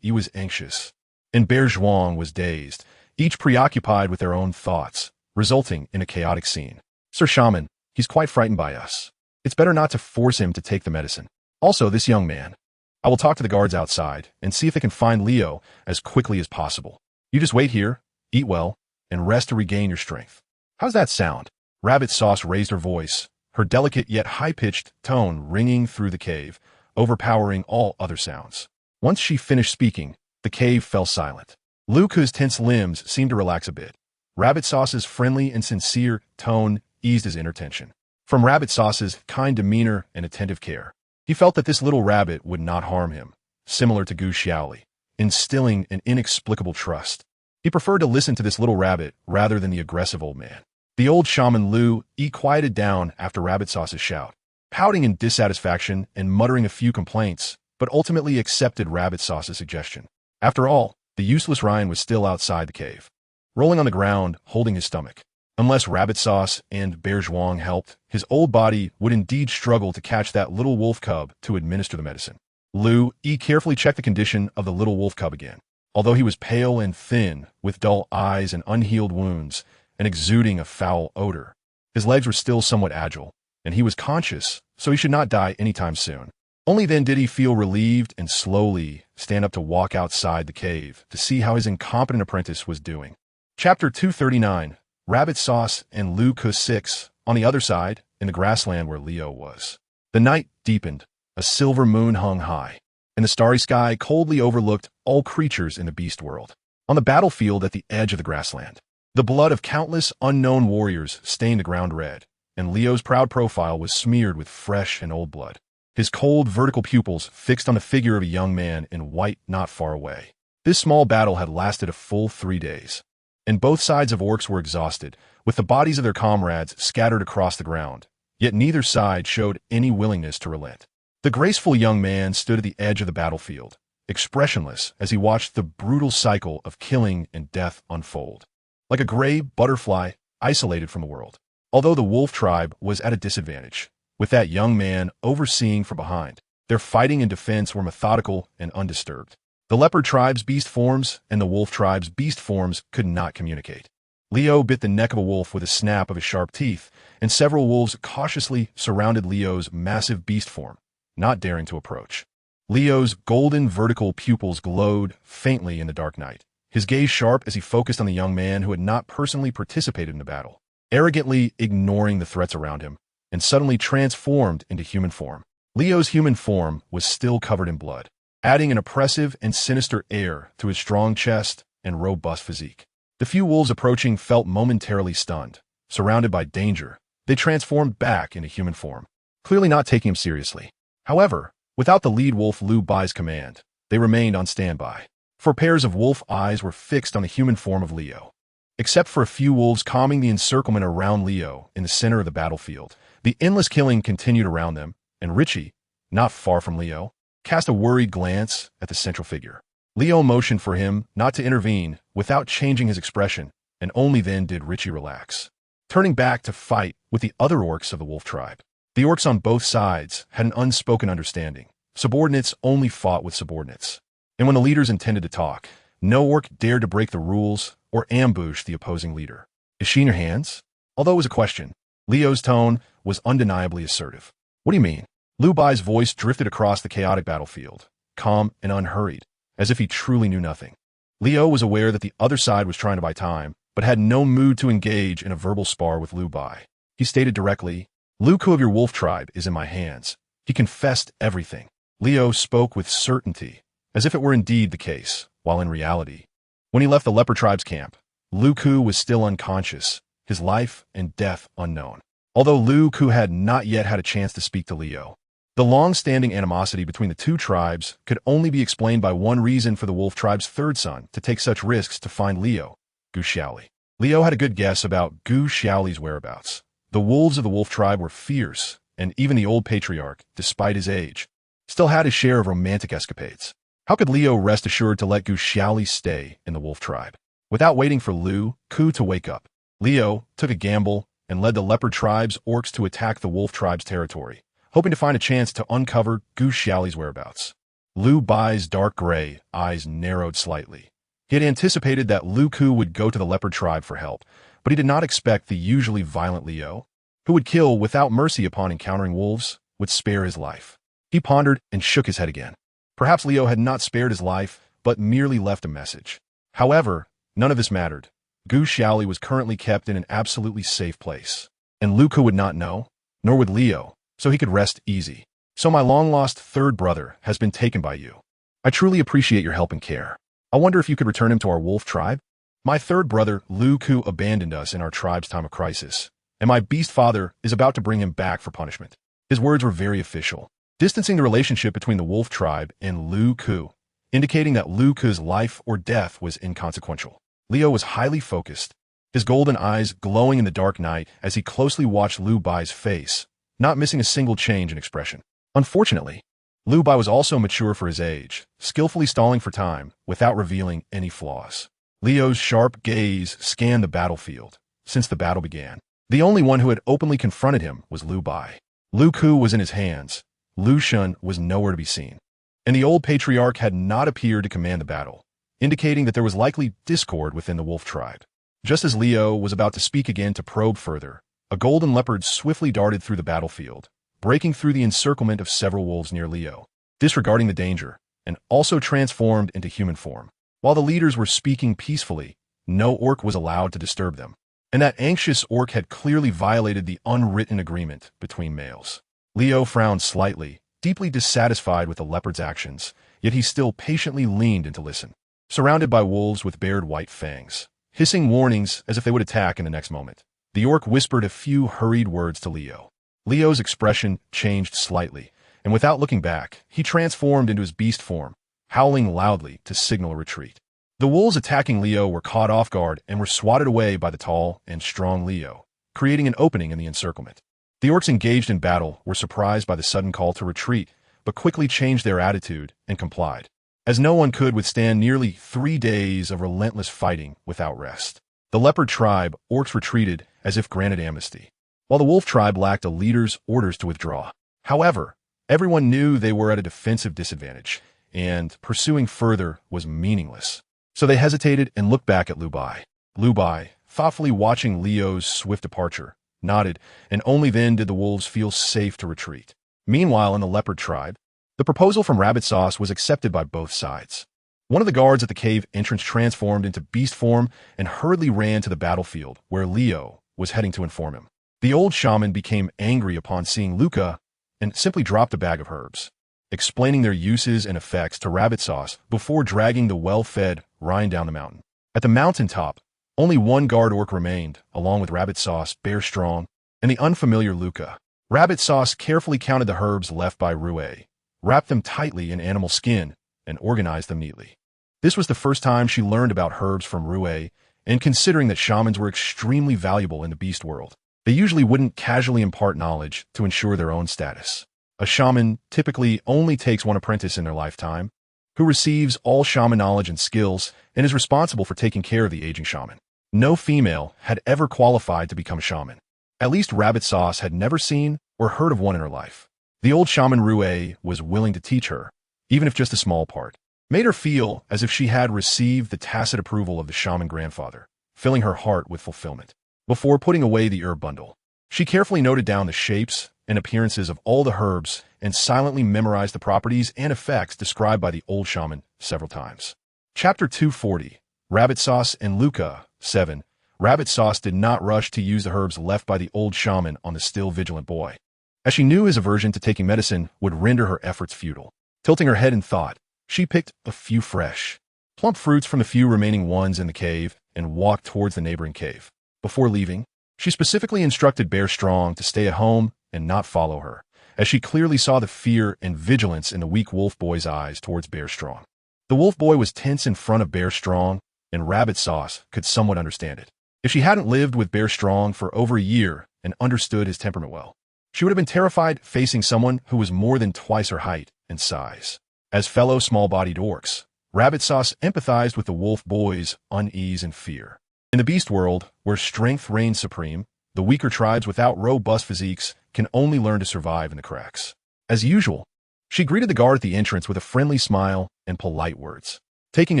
he was anxious, and Bear Zhuang was dazed, each preoccupied with their own thoughts, resulting in a chaotic scene. "Sir Shaman, he's quite frightened by us. It's better not to force him to take the medicine. Also, this young man. I will talk to the guards outside and see if they can find Leo as quickly as possible. You just wait here, eat well, and rest to regain your strength. How's that sound?" Rabbit Sauce raised her voice, her delicate yet high-pitched tone ringing through the cave, overpowering all other sounds. Once she finished speaking, the cave fell silent. Lu Ku's tense limbs seemed to relax a bit. Rabbit Sauce's friendly and sincere tone eased his inner tension. From Rabbit Sauce's kind demeanor and attentive care, he felt that this little rabbit would not harm him, similar to Gu Xiaoli, instilling an inexplicable trust. He preferred to listen to this little rabbit rather than the aggressive old man. The old shaman Lu quieted down after Rabbit Sauce's shout, pouting in dissatisfaction and muttering a few complaints, but ultimately accepted Rabbit Sauce's suggestion. After all, the useless Ryan was still outside the cave, rolling on the ground, holding his stomach. Unless Rabbit Sauce and Bear Zhuang helped, his old body would indeed struggle to catch that little wolf cub to administer the medicine. Lu carefully checked the condition of the little wolf cub again. Although he was pale and thin, with dull eyes and unhealed wounds, and exuding a foul odor, his legs were still somewhat agile, and he was conscious, so he should not die anytime soon. Only then did he feel relieved and slowly stand up to walk outside the cave to see how his incompetent apprentice was doing. Chapter 239, Rabbit Sauce and Lu Ku 6, on the other side, in the grassland where Leo was. The night deepened, a silver moon hung high, and the starry sky coldly overlooked all creatures in the beast world. On the battlefield at the edge of the grassland, the blood of countless unknown warriors stained the ground red, and Leo's proud profile was smeared with fresh and old blood, his cold vertical pupils fixed on the figure of a young man in white not far away. This small battle had lasted a full 3 days, and both sides of orcs were exhausted, with the bodies of their comrades scattered across the ground, yet neither side showed any willingness to relent. The graceful young man stood at the edge of the battlefield, expressionless as he watched the brutal cycle of killing and death unfold, like a gray butterfly isolated from the world. Although the wolf tribe was at a disadvantage, with that young man overseeing from behind, their fighting and defense were methodical and undisturbed. The leopard tribe's beast forms and the wolf tribe's beast forms could not communicate. Leo bit the neck of a wolf with a snap of his sharp teeth, and several wolves cautiously surrounded Leo's massive beast form, not daring to approach. Leo's golden vertical pupils glowed faintly in the dark night, his gaze sharp as he focused on the young man who had not personally participated in the battle, arrogantly ignoring the threats around him, and suddenly transformed into human form. Leo's human form was still covered in blood, adding an oppressive and sinister air to his strong chest and robust physique. The few wolves approaching felt momentarily stunned. Surrounded by danger, they transformed back into human form, clearly not taking him seriously. However, without the lead wolf Lu Bai's command, they remained on standby, for pairs of wolf eyes were fixed on the human form of Leo. Except for a few wolves calming the encirclement around Leo in the center of the battlefield, the endless killing continued around them, and Richie, not far from Leo, cast a worried glance at the central figure. Leo motioned for him not to intervene without changing his expression, and only then did Richie relax, turning back to fight with the other orcs of the wolf tribe. The orcs on both sides had an unspoken understanding. Subordinates only fought with subordinates. And when the leaders intended to talk, no orc dared to break the rules or ambush the opposing leader. "Is she in your hands?" Although it was a question, Leo's tone was undeniably assertive. "What do you mean?" Lu Bai's voice drifted across the chaotic battlefield, calm and unhurried, as if he truly knew nothing. Leo was aware that the other side was trying to buy time, but had no mood to engage in a verbal spar with Lu Bai. He stated directly, "Lu Ku of your wolf tribe is in my hands." He confessed everything. Leo spoke with certainty, as if it were indeed the case, while in reality, when he left the leopard tribe's camp, Lu Ku was still unconscious, his life and death unknown. Although Lu Ku had not yet had a chance to speak to Leo, the long-standing animosity between the two tribes could only be explained by one reason for the wolf tribe's third son to take such risks to find Leo, Gu Xiaoli. Leo had a good guess about Gu Xiaoli's whereabouts. The wolves of the wolf tribe were fierce, and even the old patriarch, despite his age, still had his share of romantic escapades. How could Leo rest assured to let Gu Xiaoli stay in the wolf tribe? Without waiting for Lu Ku to wake up, Leo took a gamble and led the leopard tribe's orcs to attack the wolf tribe's territory, hoping to find a chance to uncover Gu Xiaoli's whereabouts. Lu Bai's dark gray eyes narrowed slightly. He had anticipated that Lu Ku would go to the leopard tribe for help, but he did not expect the usually violent Leo, who would kill without mercy upon encountering wolves, would spare his life. He pondered and shook his head again. Perhaps Leo had not spared his life, but merely left a message. However, none of this mattered. Gu Xiaoli was currently kept in an absolutely safe place, and Lu Ku would not know, nor would Leo, so he could rest easy. "So my long-lost third brother has been taken by you. I truly appreciate your help and care. I wonder if you could return him to our wolf tribe? My third brother, Lu Ku, abandoned us in our tribe's time of crisis, and my beast father is about to bring him back for punishment." His words were very official, distancing the relationship between the wolf tribe and Lu Ku, indicating that Lu Ku's life or death was inconsequential. Leo was highly focused, his golden eyes glowing in the dark night as he closely watched Lu Bai's face, not missing a single change in expression. Unfortunately, Lu Bai was also mature for his age, skillfully stalling for time without revealing any flaws. Leo's sharp gaze scanned the battlefield. Since the battle began, the only one who had openly confronted him was Lu Bai. Lu Ku was in his hands, Lu Shun was nowhere to be seen, and the old patriarch had not appeared to command the battle, indicating that there was likely discord within the wolf tribe. Just as Leo was about to speak again to probe further, a golden leopard swiftly darted through the battlefield, breaking through the encirclement of several wolves near Leo, disregarding the danger, and also transformed into human form. While the leaders were speaking peacefully, no orc was allowed to disturb them, and that anxious orc had clearly violated the unwritten agreement between males. Leo frowned slightly, deeply dissatisfied with the leopard's actions, yet he still patiently leaned in to listen. Surrounded by wolves with bared white fangs, hissing warnings as if they would attack in the next moment, the orc whispered a few hurried words to Leo. Leo's expression changed slightly, and without looking back, he transformed into his beast form, howling loudly to signal a retreat. The wolves attacking Leo were caught off guard and were swatted away by the tall and strong Leo, creating an opening in the encirclement. The orcs engaged in battle were surprised by the sudden call to retreat, but quickly changed their attitude and complied, as no one could withstand nearly 3 days of relentless fighting without rest. The leopard tribe orcs retreated as if granted amnesty, while the wolf tribe lacked a leader's orders to withdraw. However, everyone knew they were at a defensive disadvantage, and pursuing further was meaningless. So they hesitated and looked back at Lu Bai. Lu Bai, thoughtfully watching Leo's swift departure, nodded, and only then did the wolves feel safe to retreat. Meanwhile, in the leopard tribe, the proposal from Rabbit Sauce was accepted by both sides. One of the guards at the cave entrance transformed into beast form and hurriedly ran to the battlefield, where Leo was heading to inform him. The old shaman became angry upon seeing Luca and simply dropped a bag of herbs, explaining their uses and effects to Rabbit Sauce before dragging the well-fed Rhine down the mountain. At the mountaintop, only one guard orc remained, along with Rabbit Sauce, Bear Strong, and the unfamiliar Luca. Rabbit Sauce carefully counted the herbs left by Rue, wrapped them tightly in animal skin, and organized them neatly. This was the first time she learned about herbs from Rue, and considering that shamans were extremely valuable in the beast world, they usually wouldn't casually impart knowledge to ensure their own status. A shaman typically only takes one apprentice in their lifetime, who receives all shaman knowledge and skills and is responsible for taking care of the aging shaman. No female had ever qualified to become a shaman. At least Rabbit Sauce had never seen or heard of one in her life. The old shaman Rue was willing to teach her, even if just a small part, made her feel as if she had received the tacit approval of the shaman grandfather, filling her heart with fulfillment. Before putting away the herb bundle, she carefully noted down the shapes and appearances of all the herbs and silently memorized the properties and effects described by the old shaman several times. Chapter 240, Rabbit Sauce and Luca, 7. Rabbit Sauce did not rush to use the herbs left by the old shaman on the still vigilant boy, as she knew his aversion to taking medicine would render her efforts futile. Tilting her head in thought, she picked a few fresh, plump fruits from the few remaining ones in the cave and walked towards the neighboring cave. Before leaving, she specifically instructed Bear Strong to stay at home and not follow her, as she clearly saw the fear and vigilance in the weak wolf boy's eyes towards Bear Strong. The wolf boy was tense in front of Bear Strong, and Rabbit Sauce could somewhat understand it. If she hadn't lived with Bear Strong for over a year and understood his temperament well, she would have been terrified facing someone who was more than twice her height and size. As fellow small-bodied orcs, Rabbit Sauce empathized with the wolf boy's unease and fear. In the beast world, where strength reigns supreme, the weaker tribes without robust physiques can only learn to survive in the cracks. As usual, she greeted the guard at the entrance with a friendly smile and polite words. Taking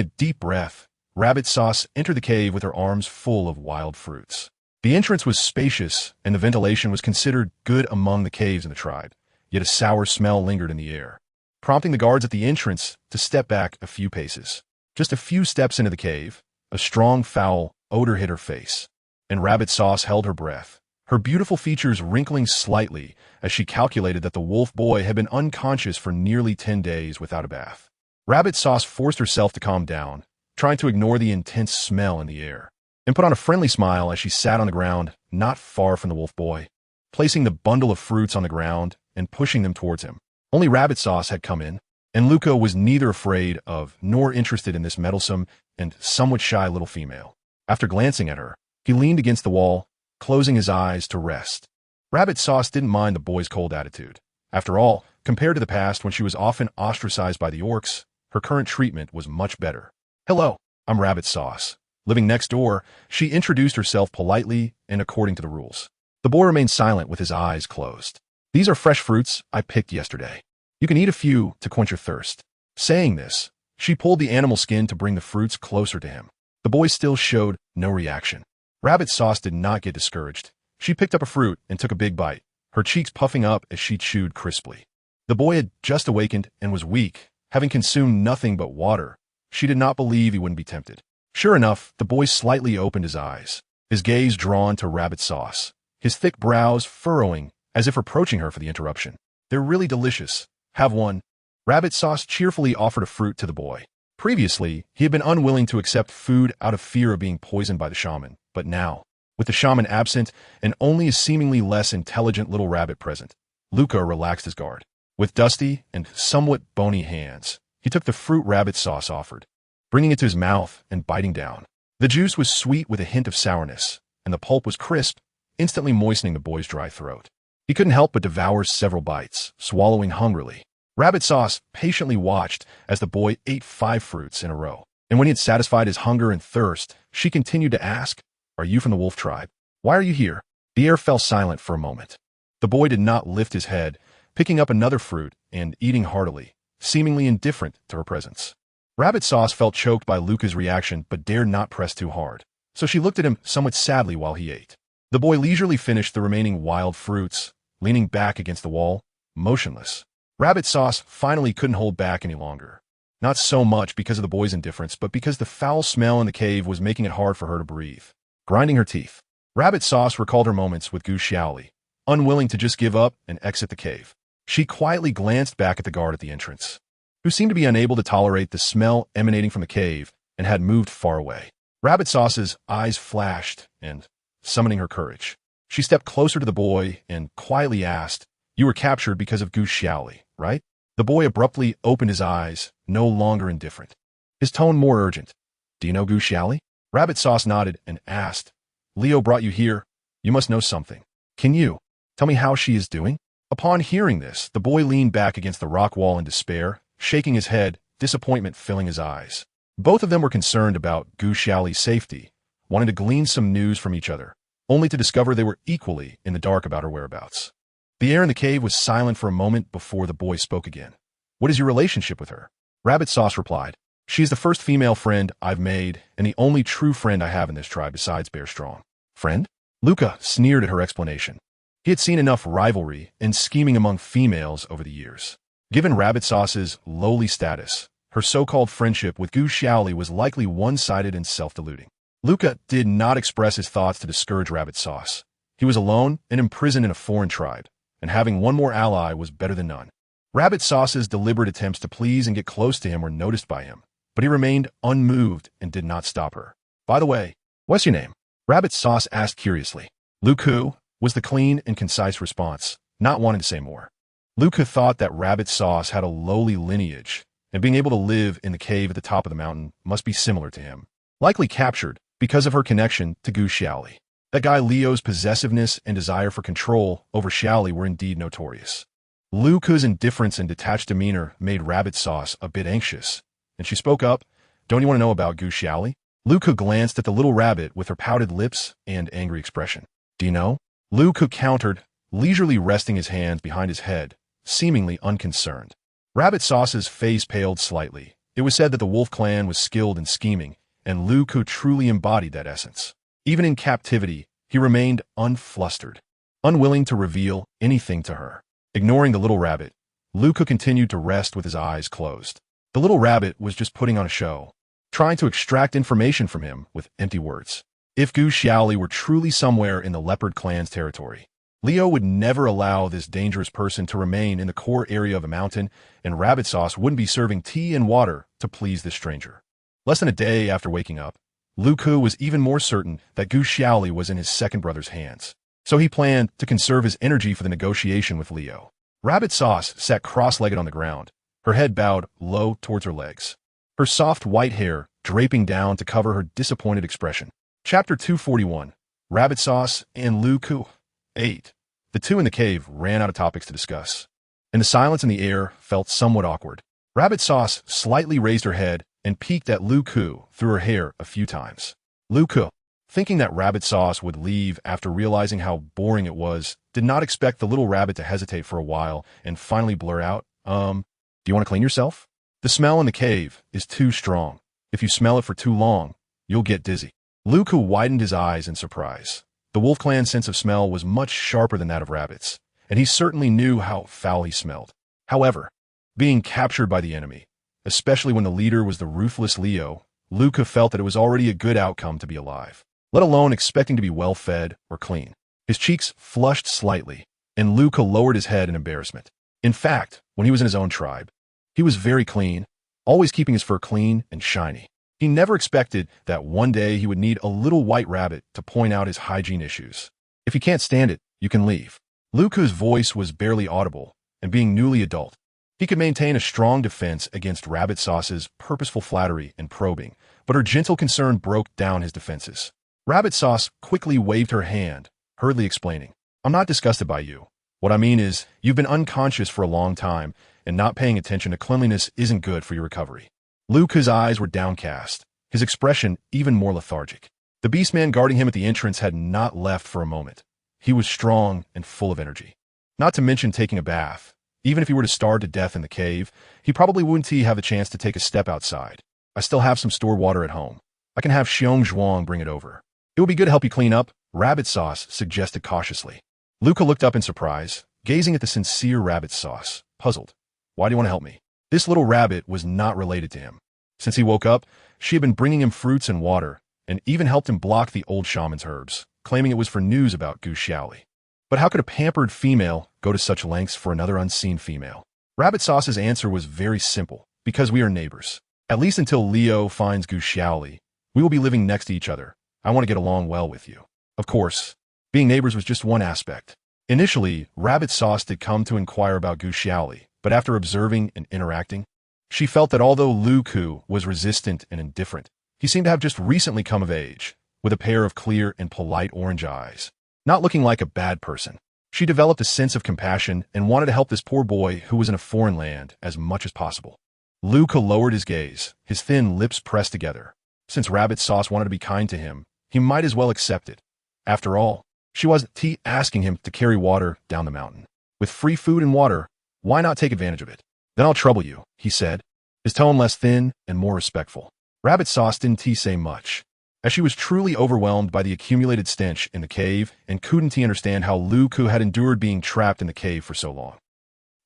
a deep breath, Rabbit Sauce entered the cave with her arms full of wild fruits. The entrance was spacious, and the ventilation was considered good among the caves in the tribe, yet a sour smell lingered in the air, prompting the guards at the entrance to step back a few paces. Just a few steps into the cave, a strong foul odor hit her face, and Rabbit Sauce held her breath, her beautiful features wrinkling slightly as she calculated that the wolf boy had been unconscious for nearly 10 days without a bath. Rabbit Sauce forced herself to calm down, trying to ignore the intense smell in the air, and put on a friendly smile as she sat on the ground not far from the wolf boy, placing the bundle of fruits on the ground and pushing them towards him. Only Rabbit Sauce had come in, and Luca was neither afraid of nor interested in this meddlesome and somewhat shy little female. After glancing at her, he leaned against the wall, closing his eyes to rest. Rabbit Sauce didn't mind the boy's cold attitude. After all, compared to the past when she was often ostracized by the orcs, her current treatment was much better. "Hello, I'm Rabbit Sauce." Living next door, she introduced herself politely and according to the rules. The boy remained silent with his eyes closed. "These are fresh fruits I picked yesterday. You can eat a few to quench your thirst." Saying this, she pulled the animal skin to bring the fruits closer to him. The boy still showed no reaction. Rabbit Sauce did not get discouraged. She picked up a fruit and took a big bite, her cheeks puffing up as she chewed crisply. The boy had just awakened and was weak, having consumed nothing but water. She did not believe he wouldn't be tempted. Sure enough, the boy slightly opened his eyes, his gaze drawn to Rabbit Sauce, his thick brows furrowing as if reproaching her for the interruption. "They're really delicious. Have one." Rabbit Sauce cheerfully offered a fruit to the boy. Previously, he had been unwilling to accept food out of fear of being poisoned by the shaman, but now, with the shaman absent and only a seemingly less intelligent little rabbit present, Luca relaxed his guard. With dusty and somewhat bony hands, he took the fruit Rabbit Sauce offered, bringing it to his mouth and biting down. The juice was sweet with a hint of sourness, and the pulp was crisp, instantly moistening the boy's dry throat. He couldn't help but devour several bites, swallowing hungrily. Rabbit Sauce patiently watched as the boy ate 5 fruits in a row, and when he had satisfied his hunger and thirst, she continued to ask, "Are you from the wolf tribe? Why are you here?" The air fell silent for a moment. The boy did not lift his head, picking up another fruit and eating heartily, seemingly indifferent to her presence. Rabbit Sauce felt choked by Luca's reaction but dared not press too hard, so she looked at him somewhat sadly while he ate. The boy leisurely finished the remaining wild fruits, leaning back against the wall, motionless. Rabbit Sauce finally couldn't hold back any longer. Not so much because of the boy's indifference, but because the foul smell in the cave was making it hard for her to breathe. Grinding her teeth, Rabbit Sauce recalled her moments with Gu Xiaoli, unwilling to just give up and exit the cave. She quietly glanced back at the guard at the entrance, who seemed to be unable to tolerate the smell emanating from the cave and had moved far away. Rabbit Sauce's eyes flashed, and, summoning her courage, she stepped closer to the boy and quietly asked, "You were captured because of Gu Xiaoli, right?" The boy abruptly opened his eyes, no longer indifferent, his tone more urgent. "Do you know Gu Xiaoli?" Rabbit Sauce nodded and asked, "Leo brought you here. You must know something. Can you tell me how she is doing?" Upon hearing this, the boy leaned back against the rock wall in despair, shaking his head, disappointment filling his eyes. Both of them were concerned about Gu Xiaoli's safety, wanting to glean some news from each other, only to discover they were equally in the dark about her whereabouts. The air in the cave was silent for a moment before the boy spoke again. "What is your relationship with her?" Rabbit Sauce replied, "She is the first female friend I've made and the only true friend I have in this tribe besides Bear Strong." "Friend?" Luca sneered at her explanation. He had seen enough rivalry and scheming among females over the years. Given Rabbit Sauce's lowly status, her so-called friendship with Gu Xiaoli was likely one-sided and self-deluding. Luca did not express his thoughts to discourage Rabbit Sauce. He was alone and imprisoned in a foreign tribe, and having one more ally was better than none. Rabbit Sauce's deliberate attempts to please and get close to him were noticed by him, but he remained unmoved and did not stop her. "By the way, what's your name?" Rabbit Sauce asked curiously. "Luku," was the clean and concise response, not wanting to say more. Luku thought that Rabbit Sauce had a lowly lineage, and being able to live in the cave at the top of the mountain must be similar to him. Likely captured because of her connection to Gu Xiaoli. That guy Leo's possessiveness and desire for control over Xiaoli were indeed notorious. Luku's indifference and detached demeanor made Rabbit Sauce a bit anxious, and she spoke up, "Don't you want to know about Gu Xiaoli?" Luku glanced at the little rabbit with her pouted lips and angry expression. "Do you know?" Luku countered, leisurely resting his hands behind his head, seemingly unconcerned. Rabbit Sauce's face paled slightly. It was said that the wolf clan was skilled in scheming, and Luku truly embodied that essence. Even in captivity, he remained unflustered, unwilling to reveal anything to her. Ignoring the little rabbit, Luku continued to rest with his eyes closed. The little rabbit was just putting on a show, trying to extract information from him with empty words. If Gu Xiaoli were truly somewhere in the Leopard clan's territory, Leo would never allow this dangerous person to remain in the core area of a mountain, and Rabbit Sauce wouldn't be serving tea and water to please this stranger. Less than a day after waking up, Luku was even more certain that Gu Xiaoli was in his second brother's hands. So he planned to conserve his energy for the negotiation with Leo. Rabbit Sauce sat cross-legged on the ground, her head bowed low towards her legs, her soft white hair draping down to cover her disappointed expression. Chapter 241, Rabbit Sauce and Luku. 8. The two in the cave ran out of topics to discuss, and the silence in the air felt somewhat awkward. Rabbit Sauce slightly raised her head and peeked at Luku through her hair a few times. Luku, thinking that Rabbit Sauce would leave after realizing how boring it was, did not expect the little rabbit to hesitate for a while and finally blur out, do you want to clean yourself? The smell in the cave is too strong. If you smell it for too long, you'll get dizzy." Luku widened his eyes in surprise. The wolf clan's sense of smell was much sharper than that of rabbits, and he certainly knew how foul he smelled. However, being captured by the enemy, especially when the leader was the ruthless Leo, Luku felt that it was already a good outcome to be alive, let alone expecting to be well-fed or clean. His cheeks flushed slightly, and Luku lowered his head in embarrassment. In fact, when he was in his own tribe, he was very clean, always keeping his fur clean and shiny. He never expected that one day he would need a little white rabbit to point out his hygiene issues. "If you can't stand it, you can leave." Luku's voice was barely audible, and being newly adult, he could maintain a strong defense against Rabbit Sauce's purposeful flattery and probing, but her gentle concern broke down his defenses. Rabbit Sauce quickly waved her hand, hurriedly explaining, "I'm not disgusted by you. What I mean is, you've been unconscious for a long time, and not paying attention to cleanliness isn't good for your recovery." Luku's eyes were downcast, his expression even more lethargic. The beastman guarding him at the entrance had not left for a moment. He was strong and full of energy. Not to mention taking a bath. Even if he were to starve to death in the cave, he probably wouldn't have the chance to take a step outside. "I still have some stored water at home. I can have Xiong Zhuang bring it over. It would be good to help you clean up," Rabbit Sauce suggested cautiously. Luku looked up in surprise, gazing at the sincere Rabbit Sauce, puzzled. "Why do you want to help me?" This little rabbit was not related to him. Since he woke up, she had been bringing him fruits and water, and even helped him block the old shaman's herbs, claiming it was for news about Gu Xiaoli. But how could a pampered female go to such lengths for another unseen female? Rabbit Sauce's answer was very simple, because we are neighbors. At least until Leo finds Gu Xiaoli, we will be living next to each other. I want to get along well with you. Of course, being neighbors was just one aspect. Initially, Rabbit Sauce did come to inquire about Gu Xiaoli, but after observing and interacting, she felt that although Luku was resistant and indifferent, he seemed to have just recently come of age, with a pair of clear and polite orange eyes, not looking like a bad person. She developed a sense of compassion and wanted to help this poor boy who was in a foreign land as much as possible. Luku lowered his gaze, his thin lips pressed together. Since Rabbit Sauce wanted to be kind to him, he might as well accept it. After all, she wasn't asking him to carry water down the mountain. With free food and water, why not take advantage of it? "Then I'll trouble you," he said, his tone less thin and more respectful. Rabbit Sauce didn't say much, as she was truly overwhelmed by the accumulated stench in the cave and couldn't understand how Luku had endured being trapped in the cave for so long.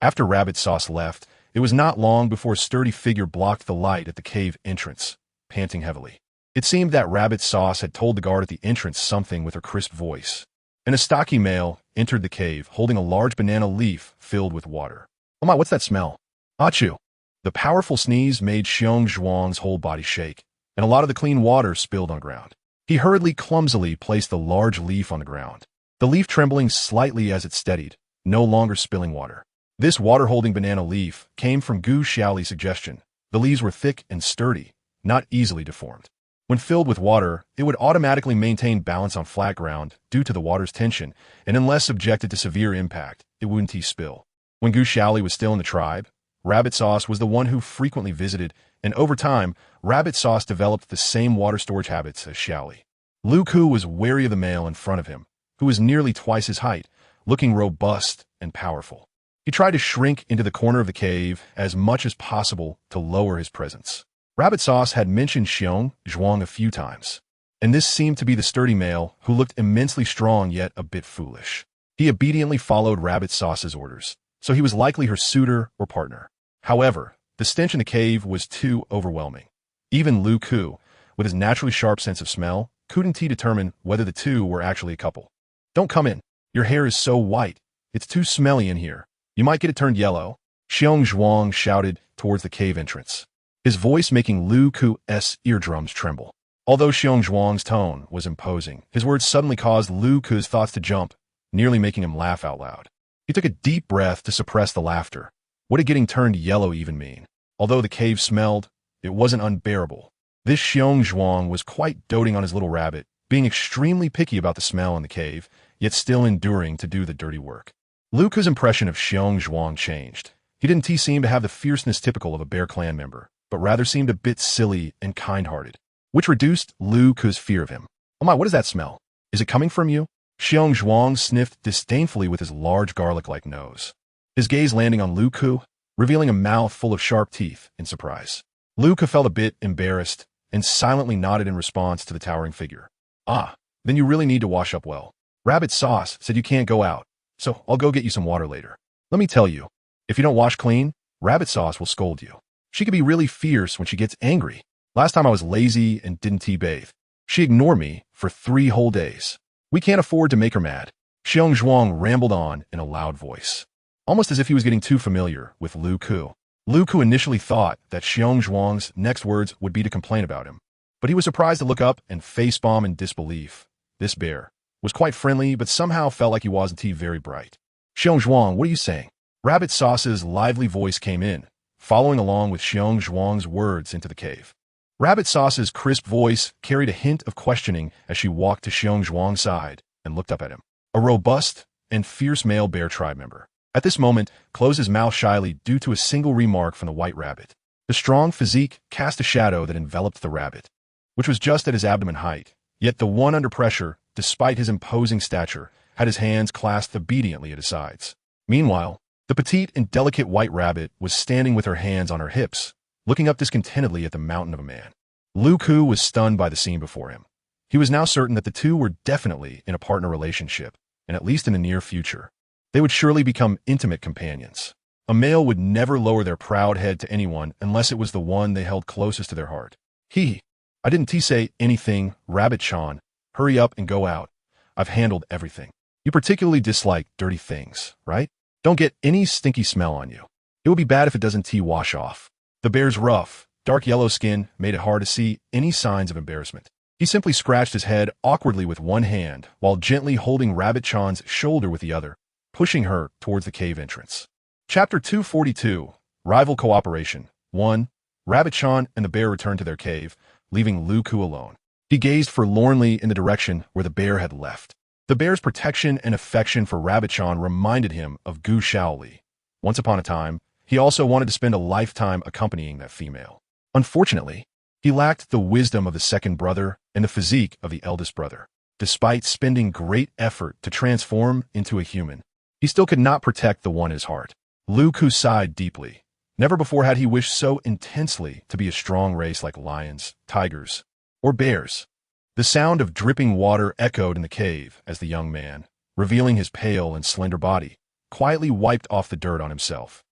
After Rabbit Sauce left, it was not long before a sturdy figure blocked the light at the cave entrance, panting heavily. It seemed that Rabbit Sauce had told the guard at the entrance something with her crisp voice. And a stocky male entered the cave, holding a large banana leaf filled with water. Oh my, what's that smell? Achoo! The powerful sneeze made Xiong Zhuang's whole body shake, and a lot of the clean water spilled on the ground. He hurriedly, clumsily placed the large leaf on the ground, the leaf trembling slightly as it steadied, no longer spilling water. This water-holding banana leaf came from Gu Xiaoli's suggestion. The leaves were thick and sturdy, not easily deformed. When filled with water, it would automatically maintain balance on flat ground due to the water's tension, and unless subjected to severe impact, it wouldn't spill. When Gu Xiaoli was still in the tribe, Rabbit Sauce was the one who frequently visited, and over time, Rabbit Sauce developed the same water storage habits as Xiaoli. Lu Ku was wary of the male in front of him, who was nearly twice his height, looking robust and powerful. He tried to shrink into the corner of the cave as much as possible to lower his presence. Rabbit Sauce had mentioned Xiong Zhuang a few times, and this seemed to be the sturdy male who looked immensely strong yet a bit foolish. He obediently followed Rabbit Sauce's orders, so he was likely her suitor or partner. However, the stench in the cave was too overwhelming. Even Lu Ku, with his naturally sharp sense of smell, couldn't determine whether the two were actually a couple. Don't come in. Your hair is so white. It's too smelly in here. You might get it turned yellow, Xiong Zhuang shouted towards the cave entrance, his voice making Lu Ku's eardrums tremble. Although Xiong Zhuang's tone was imposing, his words suddenly caused Lu Ku's thoughts to jump, nearly making him laugh out loud. He took a deep breath to suppress the laughter. What did getting turned yellow even mean? Although the cave smelled, it wasn't unbearable. This Xiong Zhuang was quite doting on his little rabbit, being extremely picky about the smell in the cave, yet still enduring to do the dirty work. Lu Ku's impression of Xiong Zhuang changed. He didn't seem to have the fierceness typical of a Bear Clan member, but rather seemed a bit silly and kind-hearted, which reduced Lu Ku's fear of him. Oh my, what is that smell? Is it coming from you? Xiong Zhuang sniffed disdainfully with his large garlic-like nose, his gaze landing on Lu Ku, revealing a mouth full of sharp teeth in surprise. Lu Ku felt a bit embarrassed and silently nodded in response to the towering figure. Ah, then you really need to wash up well. Rabbit Sauce said you can't go out, so I'll go get you some water later. Let me tell you, if you don't wash clean, Rabbit Sauce will scold you. She can be really fierce when she gets angry. Last time I was lazy and didn't bathe. She ignored me for 3 whole days. We can't afford to make her mad. Xiong Zhuang rambled on in a loud voice, almost as if he was getting too familiar with Lu Ku. Lu Ku initially thought that Xiong Zhuang's next words would be to complain about him, but he was surprised to look up and facepalm in disbelief. This bear was quite friendly, but somehow felt like he wasn't very bright. Xiong Zhuang, what are you saying? Rabbit Sauce's lively voice came in, following along with Xiong Zhuang's words into the cave. Rabbit Sauce's crisp voice carried a hint of questioning as she walked to Xiong Zhuang's side and looked up at him. A robust and fierce male bear tribe member. At this moment, closed his mouth shyly due to a single remark from the white rabbit. The strong physique cast a shadow that enveloped the rabbit, which was just at his abdomen height, yet the one under pressure, despite his imposing stature, had his hands clasped obediently at his sides. Meanwhile, the petite and delicate white rabbit was standing with her hands on her hips, looking up discontentedly at the mountain of a man. Lu Ku was stunned by the scene before him. He was now certain that the two were definitely in a partner relationship, and at least in the near future, they would surely become intimate companions. A male would never lower their proud head to anyone unless it was the one they held closest to their heart. I didn't say anything, Rabbit-chan. Hurry up and go out. I've handled everything. You particularly dislike dirty things, right? Don't get any stinky smell on you. It would be bad if it doesn't wash off. The bear's rough, dark yellow skin made it hard to see any signs of embarrassment. He simply scratched his head awkwardly with one hand while gently holding Rabbit-chan's shoulder with the other, pushing her towards the cave entrance. Chapter 242, Rival Cooperation. 1. Rabbit-chan and the bear returned to their cave, leaving Lu Ku alone. He gazed forlornly in the direction where the bear had left. The bear's protection and affection for Rabbit-chan reminded him of Gu Xiaoli. Once upon a time, he also wanted to spend a lifetime accompanying that female. Unfortunately, he lacked the wisdom of the second brother and the physique of the eldest brother. Despite spending great effort to transform into a human, he still could not protect the one in his heart. Lu Ku sighed deeply. Never before had he wished so intensely to be a strong race like lions, tigers, or bears. The sound of dripping water echoed in the cave as the young man, revealing his pale and slender body, quietly wiped off the dirt on himself.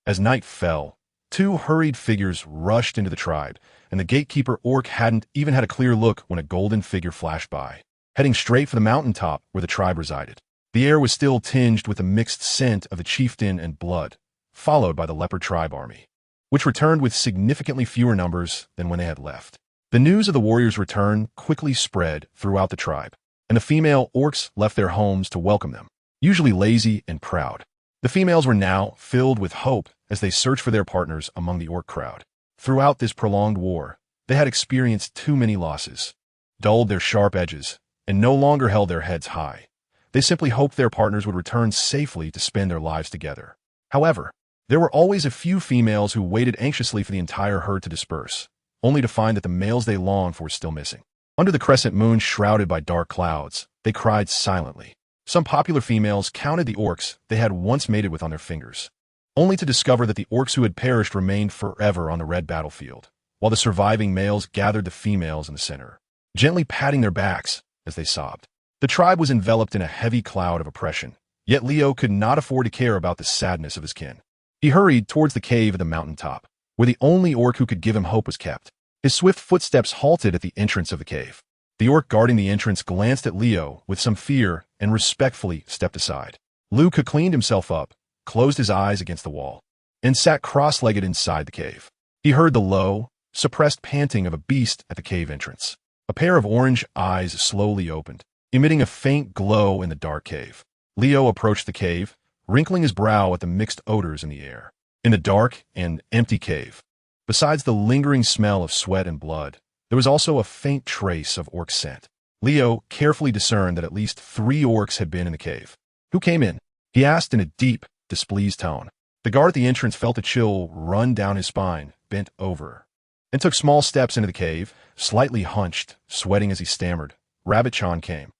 As night fell, 2 hurried figures rushed into the tribe, and the gatekeeper orc hadn't even had a clear look when a golden figure flashed by, heading straight for the mountaintop where the tribe resided. The air was still tinged with the mixed scent of the chieftain and blood, followed by the leopard tribe army, which returned with significantly fewer numbers than when they had left. The news of the warriors' return quickly spread throughout the tribe, and the female orcs left their homes to welcome them, usually lazy and proud. The females were now filled with hope as they searched for their partners among the orc crowd. Throughout this prolonged war, they had experienced too many losses, dulled their sharp edges, and no longer held their heads high. They simply hoped their partners would return safely to spend their lives together. However, there were always a few females who waited anxiously for the entire herd to disperse, only to find that the males they longed for were still missing. Under the crescent moon shrouded by dark clouds, they cried silently. Some popular females counted the orcs they had once mated with on their fingers, only to discover that the orcs who had perished remained forever on the red battlefield, while the surviving males gathered the females in the center, gently patting their backs as they sobbed. The tribe was enveloped in a heavy cloud of oppression, yet Leo could not afford to care about the sadness of his kin. He hurried towards the cave at the mountaintop, where the only orc who could give him hope was kept. His swift footsteps halted at the entrance of the cave. The orc guarding the entrance glanced at Leo with some fear and respectfully stepped aside. Luca cleaned himself up, closed his eyes against the wall, and sat cross-legged inside the cave. He heard the low, suppressed panting of a beast at the cave entrance. A pair of orange eyes slowly opened, emitting a faint glow in the dark cave. Leo approached the cave, wrinkling his brow at the mixed odors in the air. In the dark and empty cave, besides the lingering smell of sweat and blood, there was also a faint trace of orc scent. Leo carefully discerned that at least 3 orcs had been in the cave. "Who came in?" he asked in a deep, displeased tone. The guard at the entrance felt a chill run down his spine, bent over, and took small steps into the cave, slightly hunched, sweating as he stammered. Rabbit-chan came.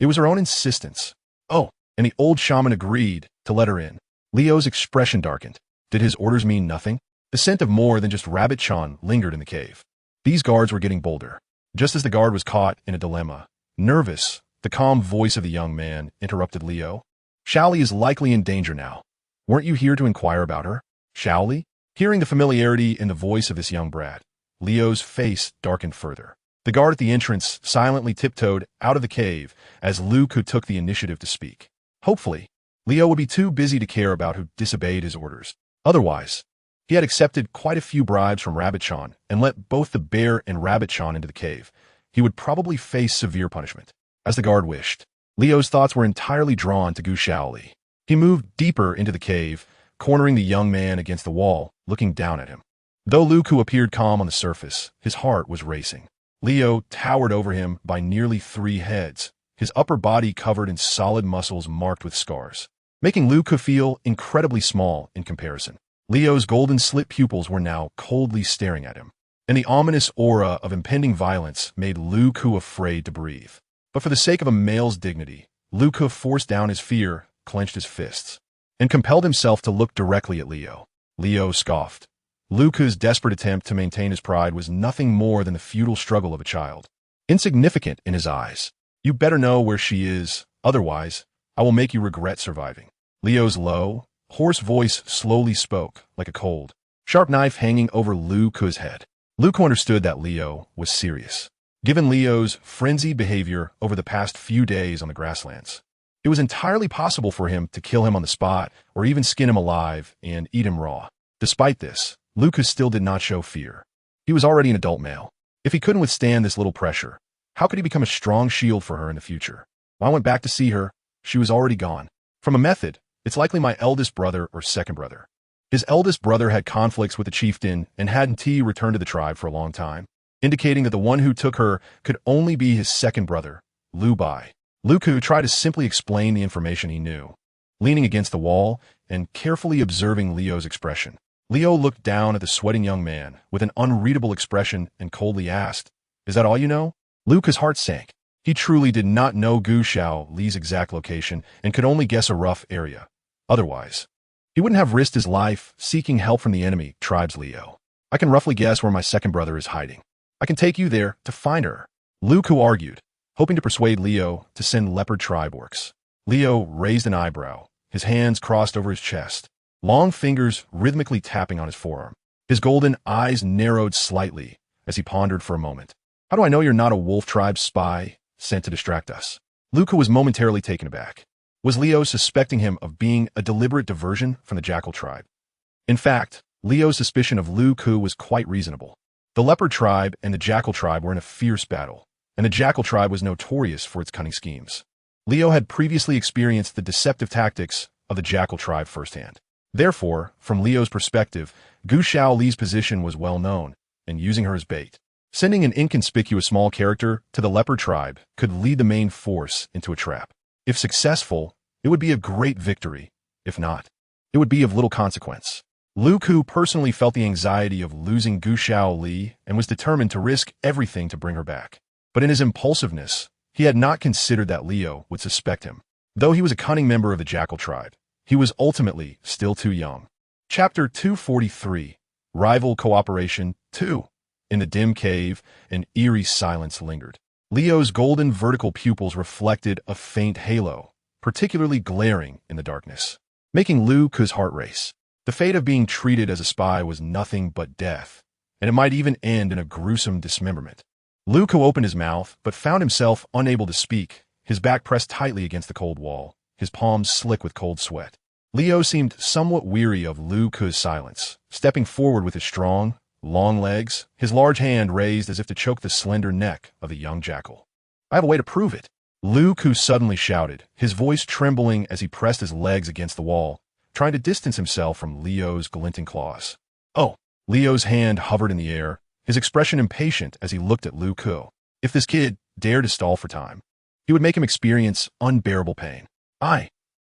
It was her own insistence. "Oh," and the old shaman agreed to let her in. Leo's expression darkened. Did his orders mean nothing? The scent of more than just Rabbit-chan lingered in the cave. These guards were getting bolder. Just as the guard was caught in a dilemma, nervous, the calm voice of the young man interrupted Leo. "Xiaoli is likely in danger now. Weren't you here to inquire about her?" "Xiaoli?" Hearing the familiarity in the voice of this young brat, Leo's face darkened further. The guard at the entrance silently tiptoed out of the cave as Luke took the initiative to speak. Hopefully, Leo would be too busy to care about who disobeyed his orders. Otherwise, he had accepted quite a few bribes from Rabbit-chan and let both the bear and Rabbit-chan into the cave. He would probably face severe punishment. As the guard wished, Leo's thoughts were entirely drawn to Gu Xiaoli. He moved deeper into the cave, cornering the young man against the wall, looking down at him. Though Luku appeared calm on the surface, his heart was racing. Leo towered over him by nearly 3 heads, his upper body covered in solid muscles marked with scars, making Luku feel incredibly small in comparison. Leo's golden slit pupils were now coldly staring at him, and the ominous aura of impending violence made Luku afraid to breathe. But for the sake of a male's dignity, Luku forced down his fear, clenched his fists, and compelled himself to look directly at Leo. Leo scoffed. Luku's desperate attempt to maintain his pride was nothing more than the futile struggle of a child, insignificant in his eyes. "You better know where she is, otherwise I will make you regret surviving." Leo's low, hoarse voice slowly spoke, like a cold, sharp knife hanging over Luku's head. Luku understood that Leo was serious. Given Leo's frenzied behavior over the past few days on the grasslands, it was entirely possible for him to kill him on the spot or even skin him alive and eat him raw. Despite this, Luku still did not show fear. He was already an adult male. If he couldn't withstand this little pressure, how could he become a strong shield for her in the future? When I went back to see her, she was already gone. From a method, it's likely my eldest brother or second brother. His eldest brother had conflicts with the chieftain and hadn't returned to the tribe for a long time, indicating that the one who took her could only be his second brother, Lu Bai. Luku tried to simply explain the information he knew, leaning against the wall and carefully observing Leo's expression. Leo looked down at the sweating young man with an unreadable expression and coldly asked, "Is that all you know?" Luku's heart sank. He truly did not know Gu Xiaoli's exact location and could only guess a rough area. Otherwise, he wouldn't have risked his life seeking help from the enemy tribes. "Leo, I can roughly guess where my second brother is hiding. I can take you there to find her," Luku argued, hoping to persuade Leo to send leopard tribe orcs. Leo raised an eyebrow, his hands crossed over his chest, long fingers rhythmically tapping on his forearm. His golden eyes narrowed slightly, as he pondered for a moment. How do I know you're not a wolf tribe spy sent to distract us? Luca was momentarily taken aback. Was Leo suspecting him of being a deliberate diversion from the jackal tribe? In fact, Leo's suspicion of Lu Ku was quite reasonable. The leopard tribe and the jackal tribe were in a fierce battle, and the jackal tribe was notorious for its cunning schemes. Leo had previously experienced the deceptive tactics of the jackal tribe firsthand. Therefore, from Leo's perspective, Gu Xiaoli's position was well known, and using her as bait. Sending an inconspicuous small character to the leopard tribe could lead the main force into a trap. If successful, it would be a great victory. If not, it would be of little consequence. Lu Ku personally felt the anxiety of losing Gu Xiaoli and was determined to risk everything to bring her back. But in his impulsiveness, he had not considered that Leo would suspect him. Though he was a cunning member of the jackal tribe, he was ultimately still too young. Chapter 243, Rival Cooperation 2. In the dim cave, an eerie silence lingered. Leo's golden vertical pupils reflected a faint halo, particularly glaring in the darkness, making Lu Ku's heart race. The fate of being treated as a spy was nothing but death, and it might even end in a gruesome dismemberment. Lu Ku opened his mouth, but found himself unable to speak, his back pressed tightly against the cold wall, his palms slick with cold sweat. Leo seemed somewhat weary of Lu Ku's silence, stepping forward with his strong, long legs, his large hand raised as if to choke the slender neck of the young jackal. I have a way to prove it. Lu Ku suddenly shouted, his voice trembling as he pressed his legs against the wall, trying to distance himself from Leo's glinting claws. Oh! Leo's hand hovered in the air, his expression impatient as he looked at Lu Ku. If this kid dared to stall for time, he would make him experience unbearable pain. I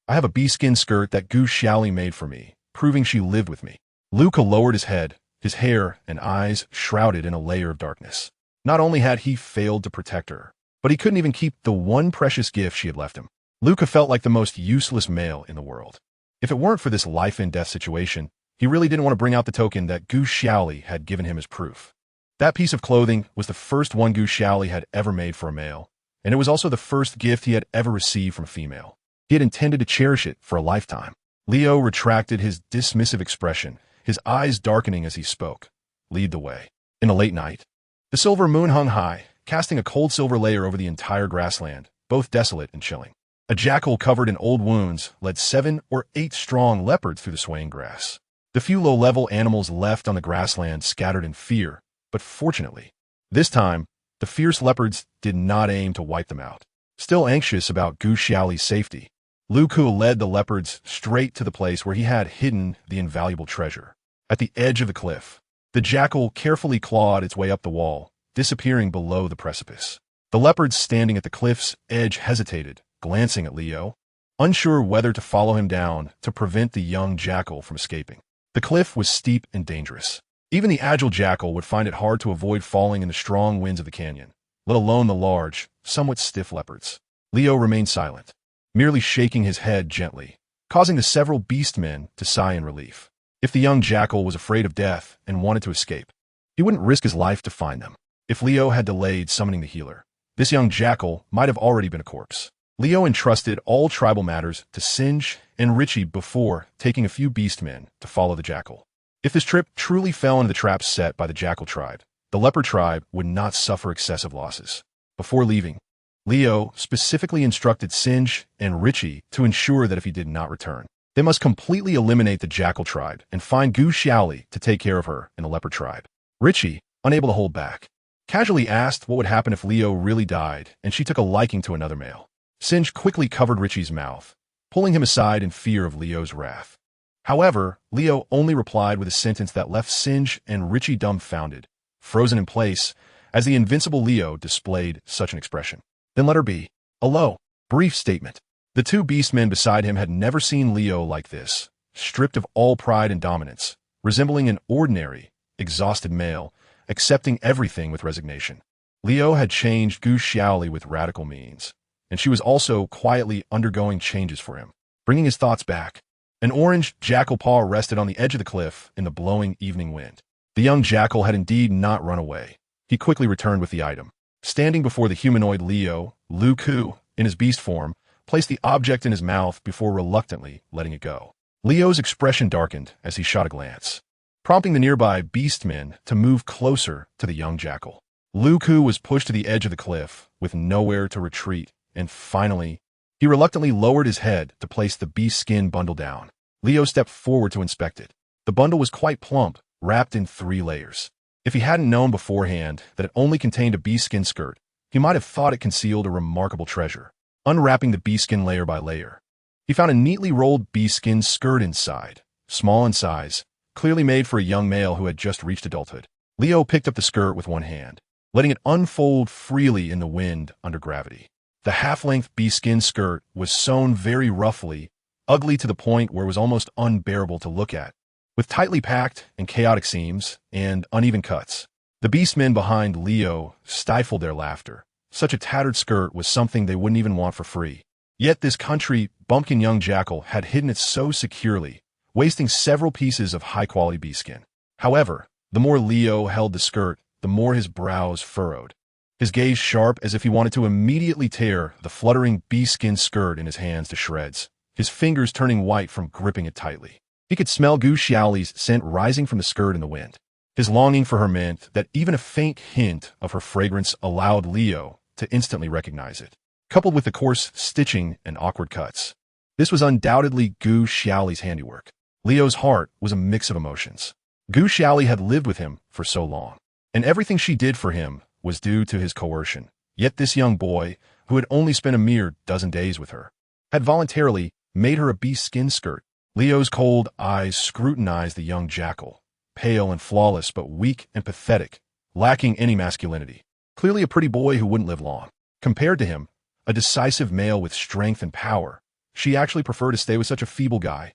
have a bee-skin skirt that Gu Xiaoli made for me, proving she lived with me. Lu Ku lowered his head, his hair and eyes shrouded in a layer of darkness. Not only had he failed to protect her, but he couldn't even keep the one precious gift she had left him. Lu Ku felt like the most useless male in the world. If it weren't for this life-and-death situation, he really didn't want to bring out the token that Gu Xiaoli had given him as proof. That piece of clothing was the first one Gu Xiaoli had ever made for a male, and it was also the first gift he had ever received from a female. He had intended to cherish it for a lifetime. Leo retracted his dismissive expression, his eyes darkening as he spoke. Lead the way. In the late night, the silver moon hung high, casting a cold silver layer over the entire grassland, both desolate and chilling. A jackal covered in old wounds led 7 or 8 strong leopards through the swaying grass. The few low-level animals left on the grassland scattered in fear, but fortunately, this time, the fierce leopards did not aim to wipe them out. Still anxious about Gu Xiaoli's safety, Lu Ku led the leopards straight to the place where he had hidden the invaluable treasure. At the edge of the cliff, the jackal carefully clawed its way up the wall, disappearing below the precipice. The leopards standing at the cliff's edge hesitated, glancing at Leo, unsure whether to follow him down to prevent the young jackal from escaping. The cliff was steep and dangerous. Even the agile jackal would find it hard to avoid falling in the strong winds of the canyon, let alone the large, somewhat stiff leopards. Leo remained silent, merely shaking his head gently, causing the several beastmen to sigh in relief. If the young jackal was afraid of death and wanted to escape, he wouldn't risk his life to find them. If Leo had delayed summoning the healer, this young jackal might have already been a corpse. Leo entrusted all tribal matters to Singe and Richie before taking a few beastmen to follow the jackal. If this trip truly fell into the traps set by the jackal tribe, the leopard tribe would not suffer excessive losses. Before leaving, Leo specifically instructed Singe and Richie to ensure that if he did not return, they must completely eliminate the jackal tribe and find Gu Xiaoli to take care of her and the leopard tribe. Richie, unable to hold back, casually asked what would happen if Leo really died and she took a liking to another male. Singe quickly covered Richie's mouth, pulling him aside in fear of Leo's wrath. However, Leo only replied with a sentence that left Singe and Richie dumbfounded, frozen in place, as the invincible Leo displayed such an expression. Then let her be. A low, brief statement. The two beastmen beside him had never seen Leo like this, stripped of all pride and dominance, resembling an ordinary, exhausted male, accepting everything with resignation. Leo had changed Gu Xiaoli with radical means, and she was also quietly undergoing changes for him, bringing his thoughts back. An orange jackal paw rested on the edge of the cliff in the blowing evening wind. The young jackal had indeed not run away. He quickly returned with the item. Standing before the humanoid Leo, Lu Ku, in his beast form, placed the object in his mouth before reluctantly letting it go. Leo's expression darkened as he shot a glance. prompting the nearby beastmen to move closer to the young jackal. Lu Ku was pushed to the edge of the cliff with nowhere to retreat, and finally, he reluctantly lowered his head to place the beast skin bundle down. Leo stepped forward to inspect it. The bundle was quite plump, wrapped in 3 layers. If he hadn't known beforehand that it only contained a beast skin skirt, he might have thought it concealed a remarkable treasure. Unwrapping the beast skin layer by layer, he found a neatly rolled beast skin skirt inside, small in size, clearly made for a young male who had just reached adulthood. Leo picked up the skirt with one hand, letting it unfold freely in the wind under gravity. The half-length beast skin skirt was sewn very roughly, ugly to the point where it was almost unbearable to look at, with tightly packed and chaotic seams and uneven cuts. The beastmen behind Leo stifled their laughter. Such a tattered skirt was something they wouldn't even want for free. Yet this country bumpkin young jackal had hidden it so securely, wasting several pieces of high-quality beast skin. However, the more Leo held the skirt, the more his brows furrowed, his gaze sharp as if he wanted to immediately tear the fluttering beast skin skirt in his hands to shreds, his fingers turning white from gripping it tightly. He could smell Gu Xiaoli's scent rising from the skirt in the wind. His longing for her meant that even a faint hint of her fragrance allowed Leo to instantly recognize it, coupled with the coarse stitching and awkward cuts. This was undoubtedly Gu Xiaoli's handiwork. Leo's heart was a mix of emotions. Gu Xiaoli had lived with him for so long, and everything she did for him was due to his coercion. Yet this young boy, who had only spent a mere dozen days with her, had voluntarily made her a beast skin skirt. Leo's cold eyes scrutinized the young jackal, pale and flawless but weak and pathetic, lacking any masculinity. Clearly a pretty boy who wouldn't live long. Compared to him, a decisive male with strength and power, she actually preferred to stay with such a feeble guy.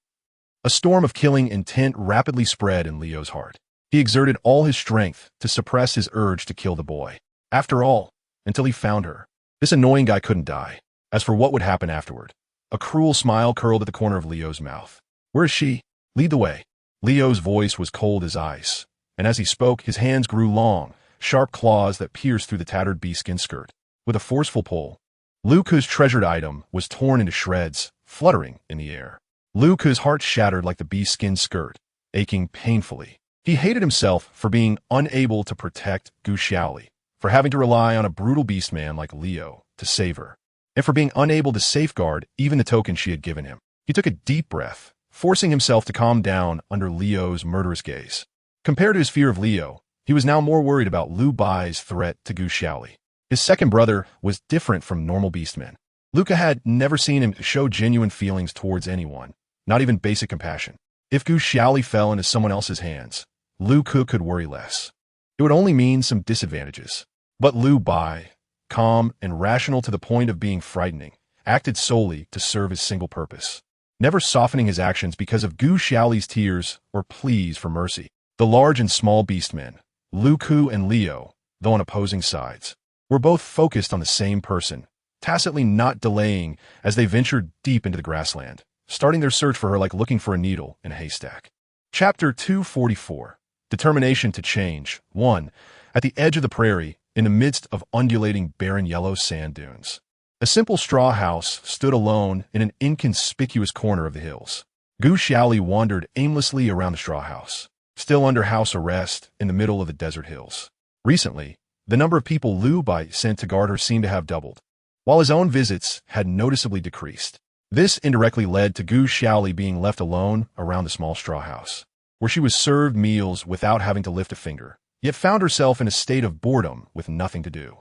A storm of killing intent rapidly spread in Leo's heart. He exerted all his strength to suppress his urge to kill the boy. After all, until he found her, this annoying guy couldn't die. As for what would happen afterward, a cruel smile curled at the corner of Leo's mouth. Where is she? Lead the way. Leo's voice was cold as ice, and as he spoke, his hands grew long, sharp claws that pierced through the tattered beast-skin skirt. With a forceful pull, Lu Ku's treasured item was torn into shreds, fluttering in the air. Lu Ku's heart shattered like the beast-skin skirt, aching painfully. He hated himself for being unable to protect Gu Xiaoli, for having to rely on a brutal beastman like Leo to save her, and for being unable to safeguard even the token she had given him. He took a deep breath, forcing himself to calm down under Leo's murderous gaze. Compared to his fear of Leo, he was now more worried about Lu Bai's threat to Gu Xiaoli. His second brother was different from normal beastmen. Luca had never seen him show genuine feelings towards anyone, not even basic compassion. If Gu Xiaoli fell into someone else's hands, Lu Ku could worry less. It would only mean some disadvantages. But Lu Bai, calm and rational to the point of being frightening, acted solely to serve his single purpose, never softening his actions because of Gu Xiaoli's tears or pleas for mercy. The large and small beastmen, Lu Ku and Leo, though on opposing sides, were both focused on the same person, tacitly not delaying as they ventured deep into the grassland, starting their search for her like looking for a needle in a haystack. Chapter 244. Determination to Change. 1. At the edge of the prairie, in the midst of undulating barren yellow sand dunes, a simple straw house stood alone in an inconspicuous corner of the hills. Gu Xiaoli wandered aimlessly around the straw house, still under house arrest in the middle of the desert hills. Recently, the number of people Lu Bai sent to guard her seemed to have doubled, while his own visits had noticeably decreased. This indirectly led to Gu Xiaoli being left alone around the small straw house, where she was served meals without having to lift a finger, yet found herself in a state of boredom with nothing to do.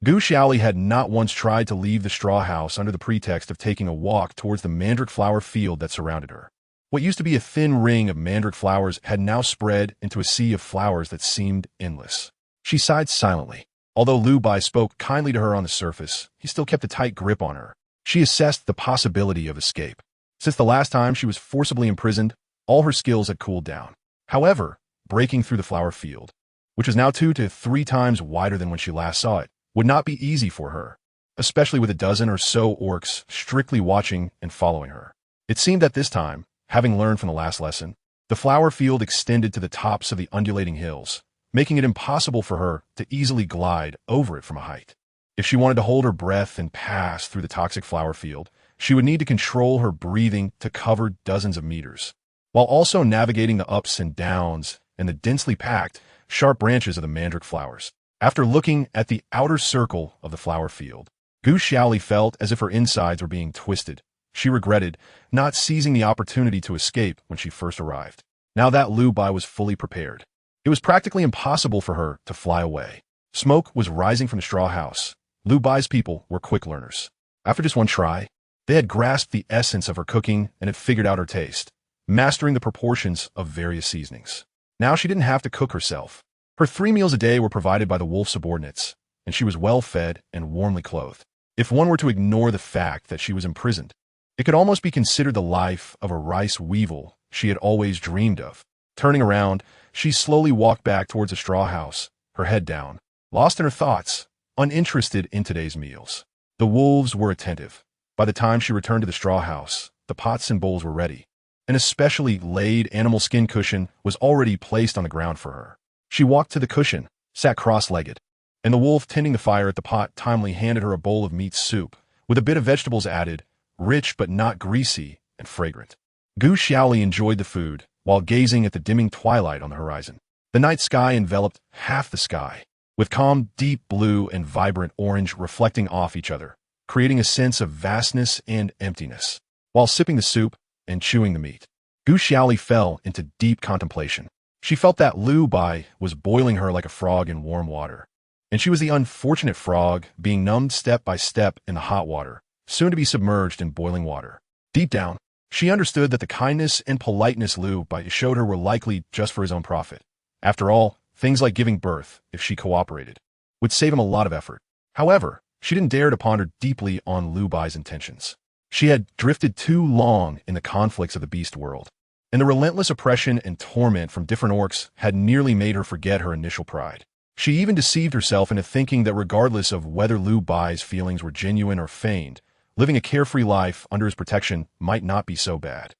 Gu Xiaoli had not once tried to leave the straw house under the pretext of taking a walk towards the mandrake flower field that surrounded her. What used to be a thin ring of mandrake flowers had now spread into a sea of flowers that seemed endless. She sighed silently. Although Lu Bai spoke kindly to her on the surface, he still kept a tight grip on her. She assessed the possibility of escape. Since the last time she was forcibly imprisoned, all her skills had cooled down. However, breaking through the flower field, which was now 2 to 3 times wider than when she last saw it, would not be easy for her, especially with a dozen or so orcs strictly watching and following her. It seemed that this time, having learned from the last lesson, the flower field extended to the tops of the undulating hills, making it impossible for her to easily glide over it from a height. If she wanted to hold her breath and pass through the toxic flower field, she would need to control her breathing to cover dozens of meters, while also navigating the ups and downs and the densely packed, sharp branches of the mandrake flowers. After looking at the outer circle of the flower field, Gu Xiaoli felt as if her insides were being twisted. She regretted not seizing the opportunity to escape when she first arrived. Now that Lu Bai was fully prepared, it was practically impossible for her to fly away. Smoke was rising from the straw house. Lu Bai's people were quick learners. After just one try, they had grasped the essence of her cooking and had figured out her taste, mastering the proportions of various seasonings. Now she didn't have to cook herself. Her 3 meals a day were provided by the wolf subordinates, and she was well-fed and warmly clothed. If one were to ignore the fact that she was imprisoned, it could almost be considered the life of a rice weevil she had always dreamed of. Turning around, she slowly walked back towards the straw house, her head down, lost in her thoughts, uninterested in today's meals. The wolves were attentive. By the time she returned to the straw house, the pots and bowls were ready. An especially laid animal skin cushion was already placed on the ground for her. She walked to the cushion, sat cross-legged, and the wolf tending the fire at the pot timely handed her a bowl of meat soup, with a bit of vegetables added, rich but not greasy and fragrant. Gu Xiaoli enjoyed the food, while gazing at the dimming twilight on the horizon. The night sky enveloped half the sky, with calm, deep blue and vibrant orange reflecting off each other, creating a sense of vastness and emptiness. While sipping the soup and chewing the meat, Gu Xiaoli fell into deep contemplation. She felt that Lu Bai was boiling her like a frog in warm water, and she was the unfortunate frog being numbed step by step in the hot water, soon to be submerged in boiling water. Deep down, she understood that the kindness and politeness Lu Bai showed her were likely just for his own profit. After all, things like giving birth, if she cooperated, would save him a lot of effort. However, she didn't dare to ponder deeply on Lu Bai's intentions. She had drifted too long in the conflicts of the beast world, and the relentless oppression and torment from different orcs had nearly made her forget her initial pride. She even deceived herself into thinking that regardless of whether Lu Bai's feelings were genuine or feigned, living a carefree life under his protection might not be so bad.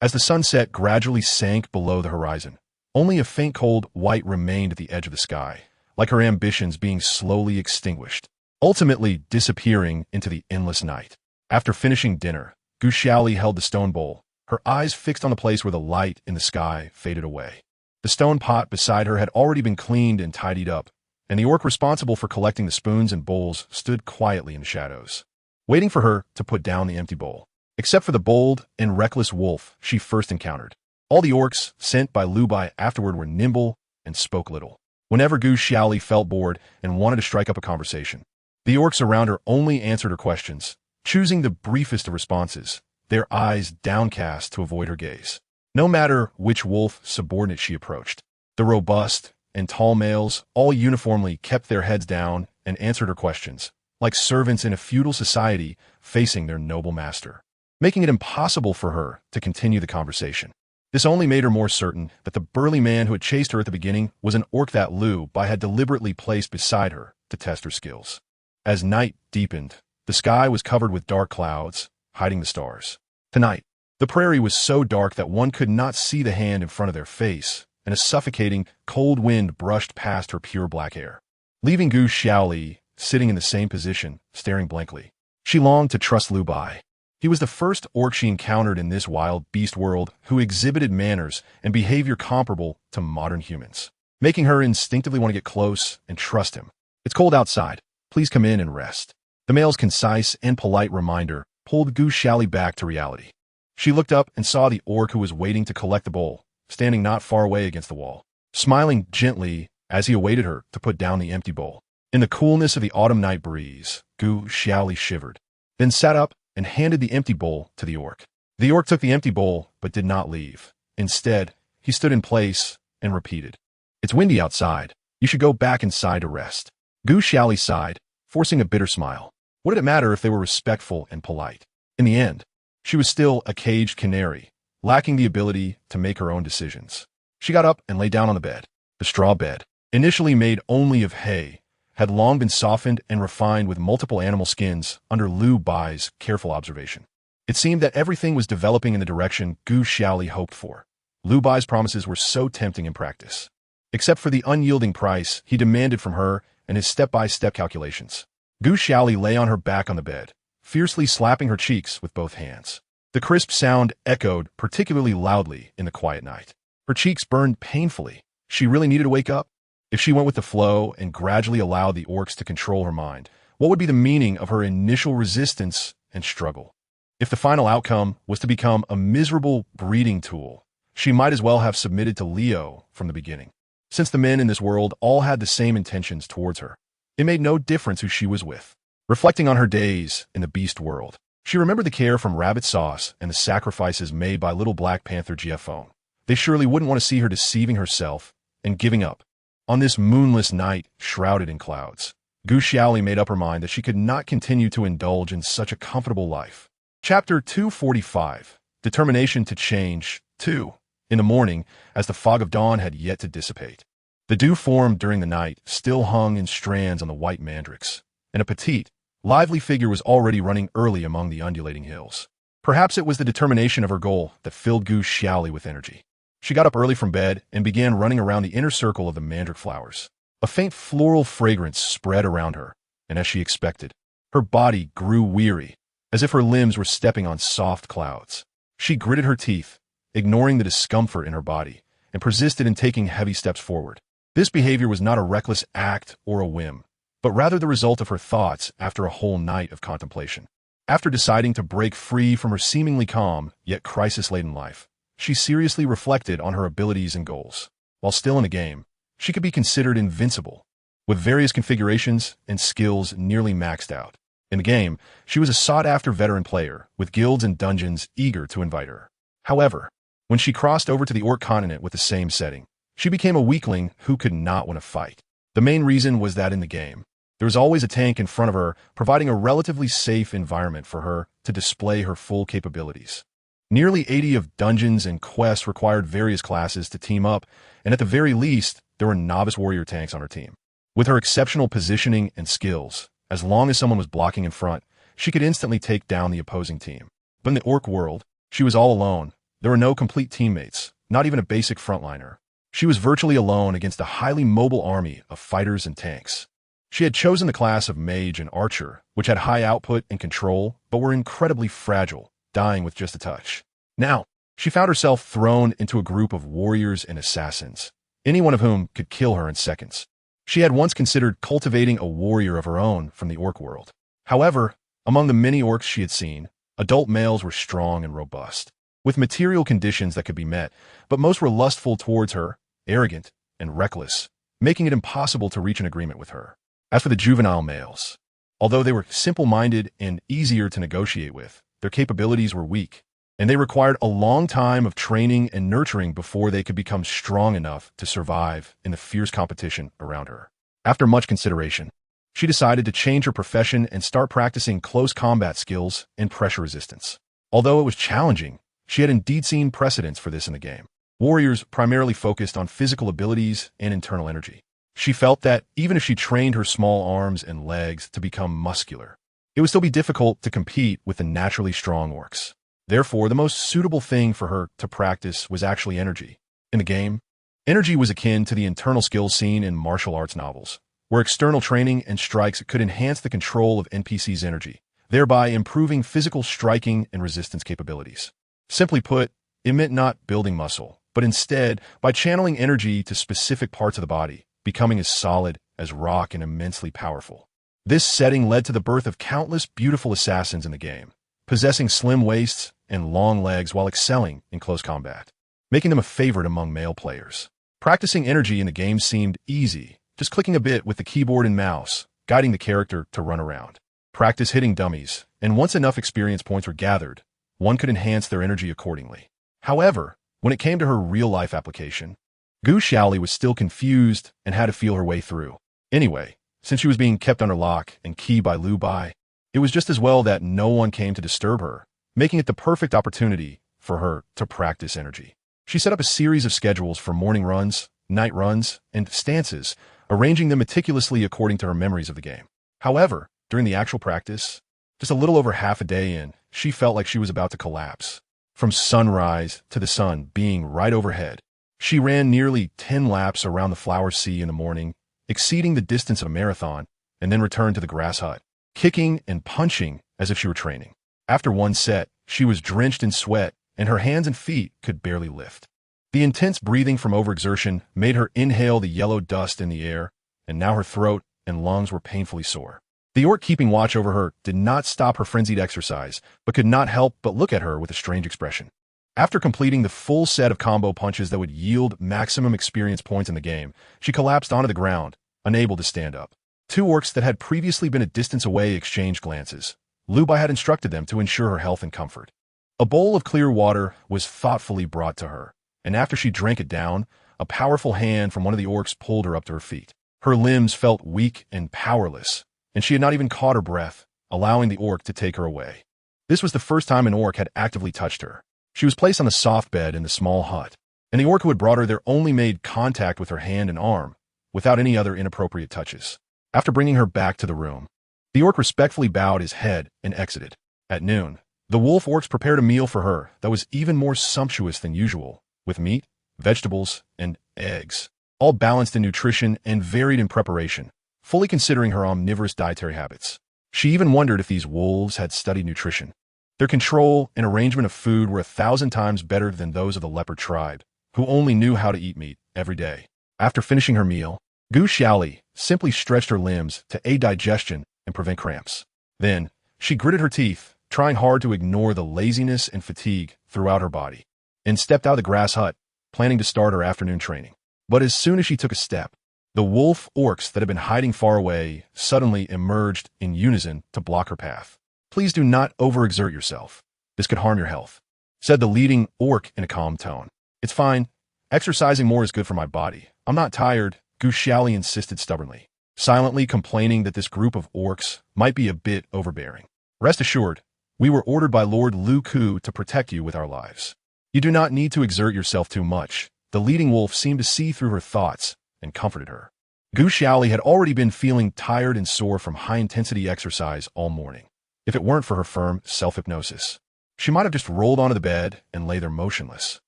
As the sunset gradually sank below the horizon, only a faint cold white remained at the edge of the sky, like her ambitions being slowly extinguished, ultimately disappearing into the endless night. After finishing dinner, Gu Xiaoli held the stone bowl, her eyes fixed on the place where the light in the sky faded away. The stone pot beside her had already been cleaned and tidied up, and the orc responsible for collecting the spoons and bowls stood quietly in the shadows, waiting for her to put down the empty bowl. Except for the bold and reckless wolf she first encountered, all the orcs sent by Lu Bai afterward were nimble and spoke little. Whenever Gu Xiaoli felt bored and wanted to strike up a conversation, the orcs around her only answered her questions, choosing the briefest of responses, their eyes downcast to avoid her gaze. No matter which wolf subordinate she approached, the robust and tall males all uniformly kept their heads down and answered her questions, like servants in a feudal society facing their noble master, making it impossible for her to continue the conversation. This only made her more certain that the burly man who had chased her at the beginning was an orc that Lu Bai had deliberately placed beside her to test her skills. As night deepened, the sky was covered with dark clouds, hiding the stars. Tonight, the prairie was so dark that one could not see the hand in front of their face, and a suffocating, cold wind brushed past her pure black hair, leaving Gu Xiaoli sitting in the same position, staring blankly. She longed to trust Lu Bai. He was the first orc she encountered in this wild beast world who exhibited manners and behavior comparable to modern humans, making her instinctively want to get close and trust him. "It's cold outside. Please come in and rest." The male's concise and polite reminder pulled Gu Xiaoli back to reality. She looked up and saw the orc who was waiting to collect the bowl, standing not far away against the wall, smiling gently as he awaited her to put down the empty bowl. In the coolness of the autumn night breeze, Gu Xiaoli shivered, then sat up and handed the empty bowl to the orc. The orc took the empty bowl but did not leave. Instead, he stood in place and repeated, "It's windy outside. You should go back inside to rest." Gu Xiaoli sighed, forcing a bitter smile. What did it matter if they were respectful and polite? In the end, she was still a caged canary, lacking the ability to make her own decisions. She got up and lay down on the bed. The straw bed, initially made only of hay, had long been softened and refined with multiple animal skins under Lu Bai's careful observation. It seemed that everything was developing in the direction Gu Xiaoli hoped for. Lu Bai's promises were so tempting in practice, except for the unyielding price he demanded from her and his step-by-step calculations. Gu Xiaoli lay on her back on the bed, fiercely slapping her cheeks with both hands. The crisp sound echoed particularly loudly in the quiet night. Her cheeks burned painfully. She really needed to wake up. If she went with the flow and gradually allowed the orcs to control her mind, what would be the meaning of her initial resistance and struggle? If the final outcome was to become a miserable breeding tool, she might as well have submitted to Leo from the beginning. Since the men in this world all had the same intentions towards her, it made no difference who she was with. Reflecting on her days in the beast world, she remembered the care from Rabbit Sauce and the sacrifices made by little Black Panther GFO. They surely wouldn't want to see her deceiving herself and giving up. On this moonless night, shrouded in clouds, Gu Xiaoli made up her mind that she could not continue to indulge in such a comfortable life. Chapter 245. Determination to Change 2. In the morning, as the fog of dawn had yet to dissipate, the dew formed during the night still hung in strands on the white mandrakes, and a petite, lively figure was already running early among the undulating hills. Perhaps it was the determination of her goal that filled Gu Xiaoli with energy. She got up early from bed and began running around the inner circle of the mandrake flowers. A faint floral fragrance spread around her, and as she expected, her body grew weary, as if her limbs were stepping on soft clouds. She gritted her teeth, ignoring the discomfort in her body, and persisted in taking heavy steps forward. This behavior was not a reckless act or a whim, but rather the result of her thoughts after a whole night of contemplation. After deciding to break free from her seemingly calm, yet crisis-laden life, she seriously reflected on her abilities and goals. While still in the game, she could be considered invincible, with various configurations and skills nearly maxed out. In the game, she was a sought-after veteran player, with guilds and dungeons eager to invite her. However, when she crossed over to the Orc continent with the same setting, she became a weakling who could not win a fight. The main reason was that in the game, there was always a tank in front of her, providing a relatively safe environment for her to display her full capabilities. Nearly 80 of dungeons and quests required various classes to team up, and at the very least, there were novice warrior tanks on her team. With her exceptional positioning and skills, as long as someone was blocking in front, she could instantly take down the opposing team. But in the Orc world, she was all alone. There were no complete teammates, not even a basic frontliner. She was virtually alone against a highly mobile army of fighters and tanks. She had chosen the class of mage and archer, which had high output and control, but were incredibly fragile, dying with just a touch. Now, she found herself thrown into a group of warriors and assassins, any one of whom could kill her in seconds. She had once considered cultivating a warrior of her own from the Orc world. However, among the many orcs she had seen, adult males were strong and robust, with material conditions that could be met, but most were lustful towards her, arrogant, and reckless, making it impossible to reach an agreement with her. As for the juvenile males, although they were simple-minded and easier to negotiate with, their capabilities were weak, and they required a long time of training and nurturing before they could become strong enough to survive in the fierce competition around her. After much consideration, she decided to change her profession and start practicing close combat skills and pressure resistance. Although it was challenging, she had indeed seen precedents for this in the game. Warriors primarily focused on physical abilities and internal energy. She felt that even if she trained her small arms and legs to become muscular, it would still be difficult to compete with the naturally strong orcs. Therefore, the most suitable thing for her to practice was actually energy. In the game, energy was akin to the internal skills seen in martial arts novels, where external training and strikes could enhance the control of NPCs' energy, thereby improving physical striking and resistance capabilities. Simply put, it meant not building muscle, but instead by channeling energy to specific parts of the body, becoming as solid as rock and immensely powerful. This setting led to the birth of countless beautiful assassins in the game, possessing slim waists and long legs while excelling in close combat, making them a favorite among male players. Practicing energy in the game seemed easy, just clicking a bit with the keyboard and mouse, guiding the character to run around. Practice hitting dummies, and once enough experience points were gathered, one could enhance their energy accordingly. However, when it came to her real-life application, Gu Xiaoli was still confused and had to feel her way through. Anyway, since she was being kept under lock and key by Lu Bai, it was just as well that no one came to disturb her, making it the perfect opportunity for her to practice energy. She set up a series of schedules for morning runs, night runs, and stances, arranging them meticulously according to her memories of the game. However, during the actual practice, just a little over half a day in, she felt like she was about to collapse. From sunrise to the sun being right overhead, she ran nearly 10 laps around the flower sea in the morning, exceeding the distance of a marathon, and then returned to the grass hut, kicking and punching as if she were training. After one set, she was drenched in sweat, and her hands and feet could barely lift. The intense breathing from overexertion made her inhale the yellow dust in the air, and now her throat and lungs were painfully sore. The orc keeping watch over her did not stop her frenzied exercise, but could not help but look at her with a strange expression. After completing the full set of combo punches that would yield maximum experience points in the game, she collapsed onto the ground, unable to stand up. Two orcs that had previously been a distance away exchanged glances. Lubai had instructed them to ensure her health and comfort. A bowl of clear water was thoughtfully brought to her, and after she drank it down, a powerful hand from one of the orcs pulled her up to her feet. Her limbs felt weak and powerless, and she had not even caught her breath, allowing the orc to take her away. This was the first time an orc had actively touched her. She was placed on the soft bed in the small hut, and the orc who had brought her there only made contact with her hand and arm, without any other inappropriate touches. After bringing her back to the room, the orc respectfully bowed his head and exited. At noon, the wolf orcs prepared a meal for her that was even more sumptuous than usual, with meat, vegetables, and eggs, all balanced in nutrition and varied in preparation, fully considering her omnivorous dietary habits. She even wondered if these wolves had studied nutrition. Their control and arrangement of food were 1,000 times better than those of the leopard tribe, who only knew how to eat meat every day. After finishing her meal, Gu Xiaoli simply stretched her limbs to aid digestion and prevent cramps. Then, she gritted her teeth, trying hard to ignore the laziness and fatigue throughout her body, and stepped out of the grass hut, planning to start her afternoon training. But as soon as she took a step, the wolf orcs that had been hiding far away suddenly emerged in unison to block her path. "Please do not overexert yourself. This could harm your health," said the leading orc in a calm tone. "It's fine. Exercising more is good for my body. I'm not tired," Gu Xiaoli insisted stubbornly, silently complaining that this group of orcs might be a bit overbearing. "Rest assured, we were ordered by Lord Lu Ku to protect you with our lives. You do not need to exert yourself too much." The leading wolf seemed to see through her thoughts and comforted her. Gu Xiaoli had already been feeling tired and sore from high-intensity exercise all morning. If it weren't for her firm self-hypnosis, she might have just rolled onto the bed and lay there motionless.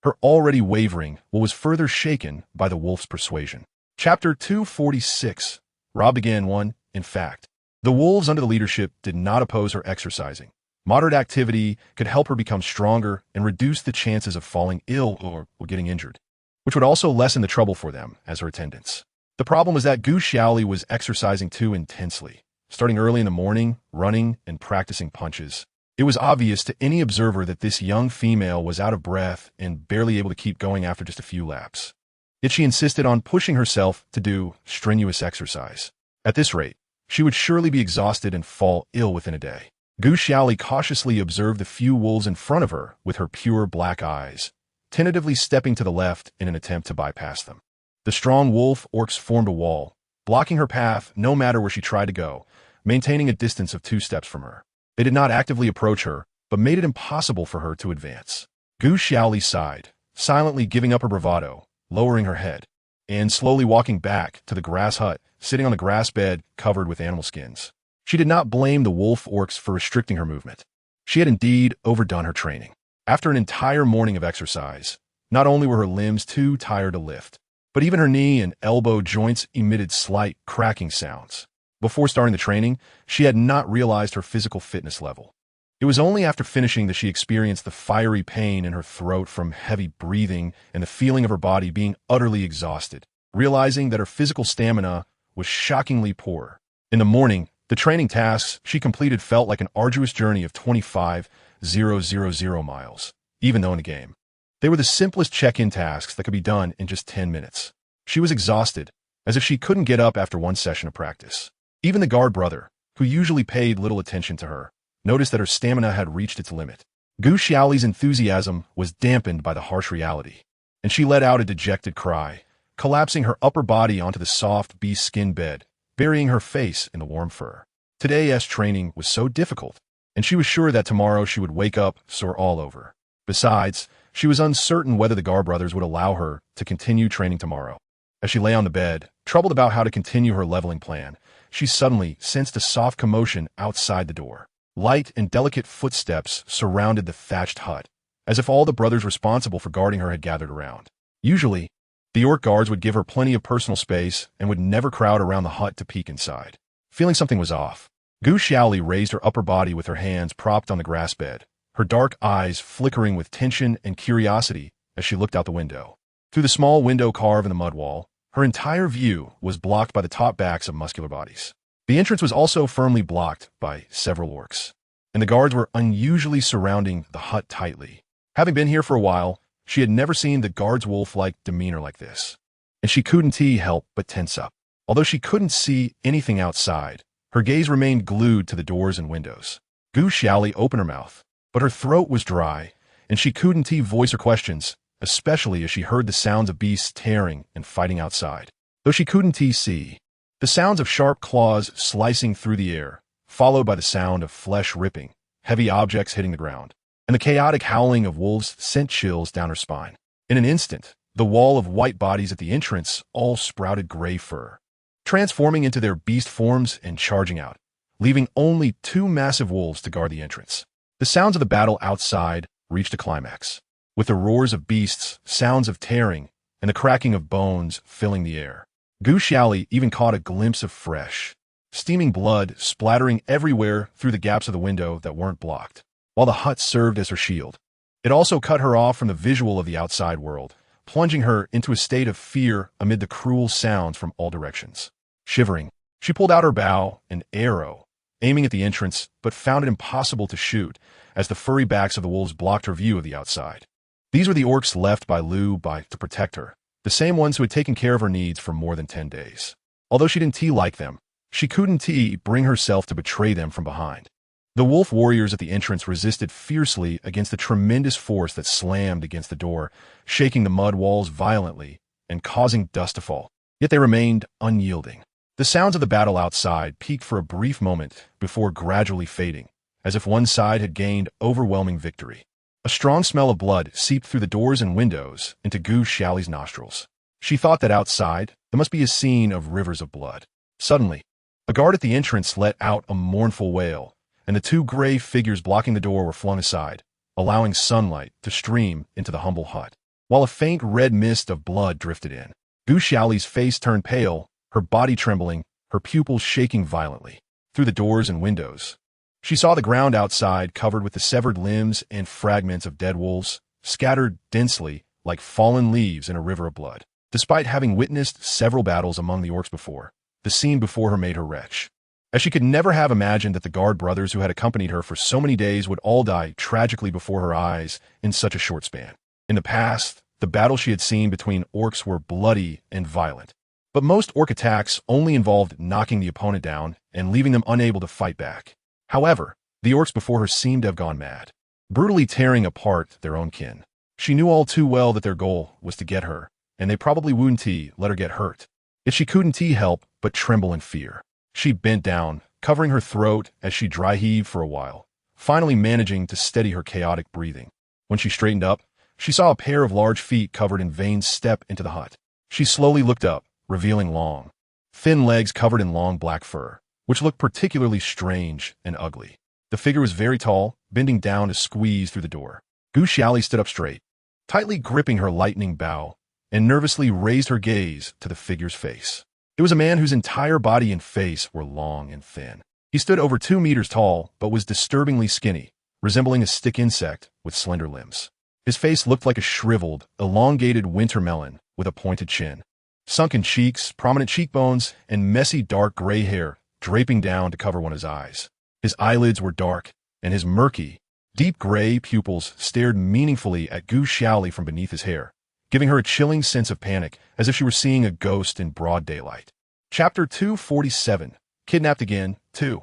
Her already wavering will was further shaken by the wolf's persuasion. Chapter 246. Rob began one. In fact, the wolves under the leadership did not oppose her exercising. Moderate activity could help her become stronger and reduce the chances of falling ill or getting injured, which would also lessen the trouble for them as her attendants. The problem was that Gu Xiaoli was exercising too intensely, starting early in the morning, running and practicing punches. It was obvious to any observer that this young female was out of breath and barely able to keep going after just a few laps. Yet she insisted on pushing herself to do strenuous exercise. At this rate, she would surely be exhausted and fall ill within a day. Gu Xiaoli cautiously observed the few wolves in front of her with her pure black eyes, tentatively stepping to the left in an attempt to bypass them. The strong wolf orcs formed a wall, blocking her path no matter where she tried to go, maintaining a distance of 2 steps from her. They did not actively approach her, but made it impossible for her to advance. Gu Xiaoli sighed, silently giving up her bravado, lowering her head, and slowly walking back to the grass hut, sitting on the grass bed covered with animal skins. She did not blame the wolf orcs for restricting her movement. She had indeed overdone her training. After an entire morning of exercise, not only were her limbs too tired to lift, but even her knee and elbow joints emitted slight cracking sounds. Before starting the training, she had not realized her physical fitness level. It was only after finishing that she experienced the fiery pain in her throat from heavy breathing and the feeling of her body being utterly exhausted, realizing that her physical stamina was shockingly poor. In the morning, the training tasks she completed felt like an arduous journey of 25,000 miles, even though in a game. They were the simplest check-in tasks that could be done in just 10 minutes. She was exhausted, as if she couldn't get up after one session of practice. Even the guard brother, who usually paid little attention to her, noticed that her stamina had reached its limit. Gu Xiaoli's enthusiasm was dampened by the harsh reality, and she let out a dejected cry, collapsing her upper body onto the soft beast skin bed, burying her face in the warm fur. Today's training was so difficult, and she was sure that tomorrow she would wake up sore all over. Besides, she was uncertain whether the Gar brothers would allow her to continue training tomorrow. As she lay on the bed, troubled about how to continue her leveling plan, she suddenly sensed a soft commotion outside the door. Light and delicate footsteps surrounded the thatched hut, as if all the brothers responsible for guarding her had gathered around. Usually, the orc guards would give her plenty of personal space and would never crowd around the hut to peek inside. Feeling something was off, Gu Xiaoli raised her upper body with her hands propped on the grass bed, her dark eyes flickering with tension and curiosity as she looked out the window. Through the small window carved in the mud wall, her entire view was blocked by the top backs of muscular bodies. The entrance was also firmly blocked by several orcs, and the guards were unusually surrounding the hut tightly. Having been here for a while, she had never seen the guards' wolf-like demeanor like this, and she couldn't help but tense up. Although she couldn't see anything outside, her gaze remained glued to the doors and windows. Gu Xiaoli opened her mouth, but her throat was dry, and she couldn't voice her questions, especially as she heard the sounds of beasts tearing and fighting outside. Though she couldn't see the sounds of sharp claws slicing through the air, followed by the sound of flesh ripping, heavy objects hitting the ground, and the chaotic howling of wolves sent chills down her spine. In an instant, the wall of white bodies at the entrance all sprouted gray fur, transforming into their beast forms and charging out, leaving only two massive wolves to guard the entrance. The sounds of the battle outside reached a climax, with the roars of beasts, sounds of tearing, and the cracking of bones filling the air. Gu Xiaoli even caught a glimpse of fresh, steaming blood splattering everywhere through the gaps of the window that weren't blocked, while the hut served as her shield. It also cut her off from the visual of the outside world, plunging her into a state of fear amid the cruel sounds from all directions. Shivering, she pulled out her bow and arrow, aiming at the entrance, but found it impossible to shoot, as the furry backs of the wolves blocked her view of the outside. These were the orcs left by Lu to protect her, the same ones who had taken care of her needs for more than 10 days. Although she didn't like them, she couldn't bring herself to betray them from behind. The wolf warriors at the entrance resisted fiercely against the tremendous force that slammed against the door, shaking the mud walls violently and causing dust to fall. Yet they remained unyielding. The sounds of the battle outside peaked for a brief moment before gradually fading, as if one side had gained overwhelming victory. A strong smell of blood seeped through the doors and windows into Gu Xiaoli's nostrils. She thought that outside there must be a scene of rivers of blood. Suddenly, a guard at the entrance let out a mournful wail, and the two gray figures blocking the door were flung aside, allowing sunlight to stream into the humble hut, while a faint red mist of blood drifted in. Gu Xiaoli's face turned pale, her body trembling, her pupils shaking violently. Through the doors and windows, she saw the ground outside covered with the severed limbs and fragments of dead wolves, scattered densely like fallen leaves in a river of blood. Despite having witnessed several battles among the orcs before, the scene before her made her retch, as she could never have imagined that the guard brothers who had accompanied her for so many days would all die tragically before her eyes in such a short span. In the past, the battles she had seen between orcs were bloody and violent, but most orc attacks only involved knocking the opponent down and leaving them unable to fight back. However, the orcs before her seemed to have gone mad, brutally tearing apart their own kin. She knew all too well that their goal was to get her, and they probably wouldn't let her get hurt. Yet she couldn't help but tremble in fear. She bent down, covering her throat as she dry heaved for a while, finally managing to steady her chaotic breathing. When she straightened up, she saw a pair of large feet covered in veins step into the hut. She slowly looked up, revealing long, thin legs covered in long black fur, which looked particularly strange and ugly. The figure was very tall, bending down to squeeze through the door. Gu Xiaoli stood up straight, tightly gripping her lightning bow, and nervously raised her gaze to the figure's face. It was a man whose entire body and face were long and thin. He stood over 2 meters tall, but was disturbingly skinny, resembling a stick insect with slender limbs. His face looked like a shriveled, elongated winter melon with a pointed chin. Sunken cheeks, prominent cheekbones, and messy dark gray hair draping down to cover one of his eyes. His eyelids were dark, and his murky, deep gray pupils stared meaningfully at Gu Xiaoli from beneath his hair, giving her a chilling sense of panic, as if she were seeing a ghost in broad daylight. Chapter 247. Kidnapped again, 2.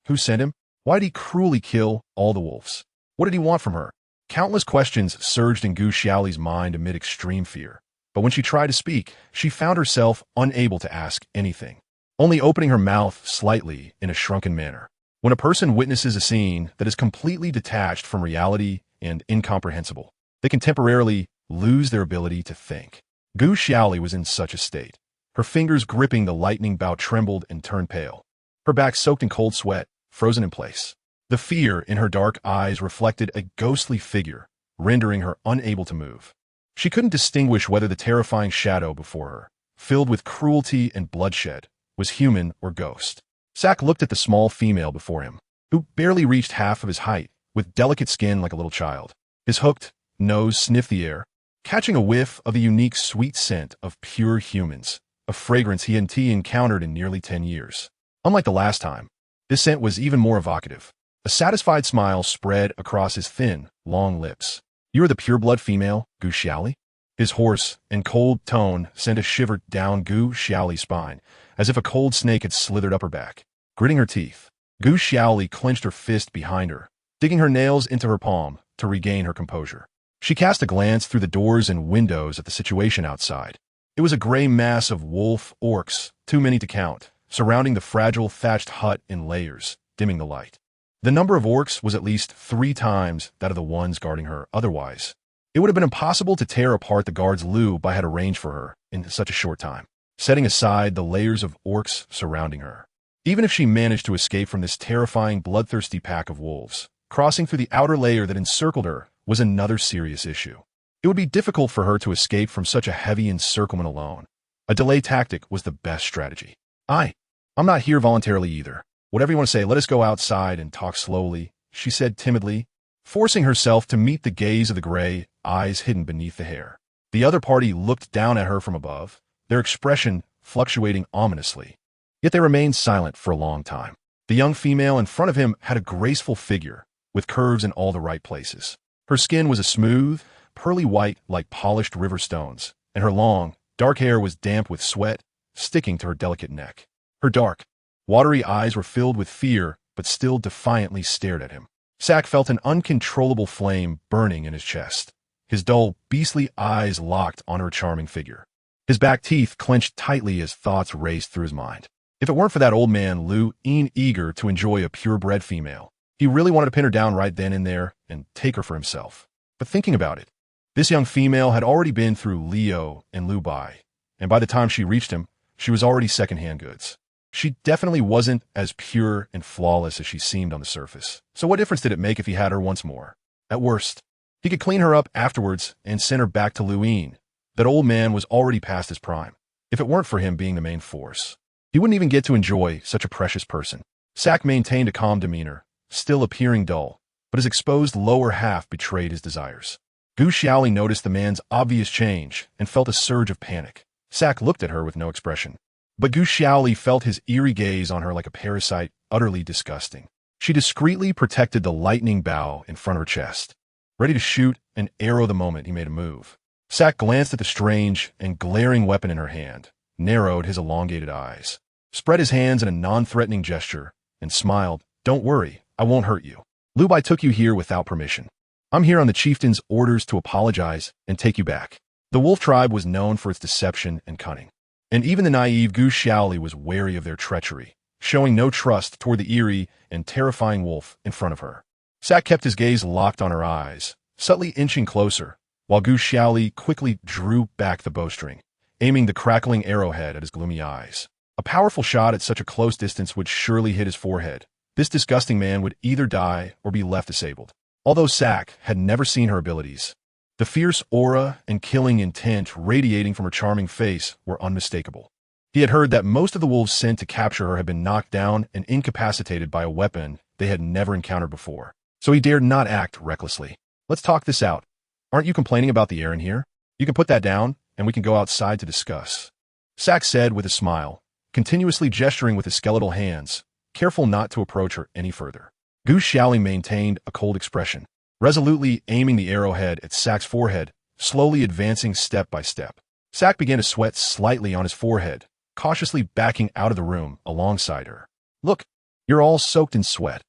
Who sent him? Why did he cruelly kill all the wolves? What did he want from her? Countless questions surged in Gu Xiaoli's mind amid extreme fear. But when she tried to speak, she found herself unable to ask anything, only opening her mouth slightly in a shrunken manner. When a person witnesses a scene that is completely detached from reality and incomprehensible, they can temporarily lose their ability to think. Gu Xiaoli was in such a state. Her fingers gripping the lightning bow trembled and turned pale, her back soaked in cold sweat, frozen in place. The fear in her dark eyes reflected a ghostly figure, rendering her unable to move. She couldn't distinguish whether the terrifying shadow before her, filled with cruelty and bloodshed, was human or ghost. Zack looked at the small female before him, who barely reached half of his height, with delicate skin like a little child. His hooked nose sniffed the air, catching a whiff of the unique sweet scent of pure humans, a fragrance he hadn't encountered in nearly 10 years. Unlike the last time, this scent was even more evocative. A satisfied smile spread across his thin, long lips. "You are the pure-blood female, Gu Xiaoli?" His hoarse and cold tone sent a shiver down Gu Xiaoli's spine, as if a cold snake had slithered up her back. Gritting her teeth, Gu Xiaoli clenched her fist behind her, digging her nails into her palm to regain her composure. She cast a glance through the doors and windows at the situation outside. It was a gray mass of wolf orcs, too many to count, surrounding the fragile thatched hut in layers, dimming the light. The number of orcs was at least 3 times that of the ones guarding her otherwise. It would have been impossible to tear apart the guards Lu Bai had arranged for her in such a short time, setting aside the layers of orcs surrounding her. Even if she managed to escape from this terrifying, bloodthirsty pack of wolves, crossing through the outer layer that encircled her was another serious issue. It would be difficult for her to escape from such a heavy encirclement alone. A delay tactic was the best strategy. I'm not here voluntarily either. Whatever you want to say, let us go outside and talk slowly," she said timidly, forcing herself to meet the gaze of the gray eyes hidden beneath the hair. The other party looked down at her from above, their expression fluctuating ominously. Yet they remained silent for a long time. The young female in front of him had a graceful figure, with curves in all the right places. Her skin was a smooth, pearly white like polished river stones, and her long, dark hair was damp with sweat, sticking to her delicate neck. Her dark, watery eyes were filled with fear, but still defiantly stared at him. Sack felt an uncontrollable flame burning in his chest. His dull, beastly eyes locked on her charming figure. His back teeth clenched tightly as thoughts raced through his mind. If it weren't for that old man Lu Yin eager to enjoy a purebred female, he really wanted to pin her down right then and there and take her for himself. But thinking about it, this young female had already been through Leo and Lu Bai, and by the time she reached him, she was already second-hand goods. She definitely wasn't as pure and flawless as she seemed on the surface. So what difference did it make if he had her once more? At worst, he could clean her up afterwards and send her back to Lu Yin. That old man was already past his prime. If it weren't for him being the main force, he wouldn't even get to enjoy such a precious person. Sack maintained a calm demeanor, still appearing dull, but his exposed lower half betrayed his desires. Gu Xiaoli noticed the man's obvious change and felt a surge of panic. Sack looked at her with no expression. But Gu Xiaoli felt his eerie gaze on her like a parasite, utterly disgusting. She discreetly protected the lightning bow in front of her chest, ready to shoot an arrow the moment he made a move. Sack glanced at the strange and glaring weapon in her hand, narrowed his elongated eyes, spread his hands in a non-threatening gesture, and smiled. "Don't worry, I won't hurt you. Lu Bai took you here without permission. I'm here on the chieftain's orders to apologize and take you back." The wolf tribe was known for its deception and cunning, and even the naive Gu Xiaoli was wary of their treachery, showing no trust toward the eerie and terrifying wolf in front of her. Sack kept his gaze locked on her eyes, subtly inching closer, while Gu Xiaoli quickly drew back the bowstring, aiming the crackling arrowhead at his gloomy eyes. A powerful shot at such a close distance would surely hit his forehead. This disgusting man would either die or be left disabled. Although Sack had never seen her abilities, the fierce aura and killing intent radiating from her charming face were unmistakable. He had heard that most of the wolves sent to capture her had been knocked down and incapacitated by a weapon they had never encountered before, so he dared not act recklessly. "Let's talk this out. Aren't you complaining about the air in here? You can put that down, and we can go outside to discuss," Sack said with a smile, continuously gesturing with his skeletal hands, careful not to approach her any further. Gu Xiaoli maintained a cold expression, resolutely aiming the arrowhead at Sack's forehead, slowly advancing step by step. Sack began to sweat slightly on his forehead, cautiously backing out of the room alongside her. "Look, you're all soaked in sweat.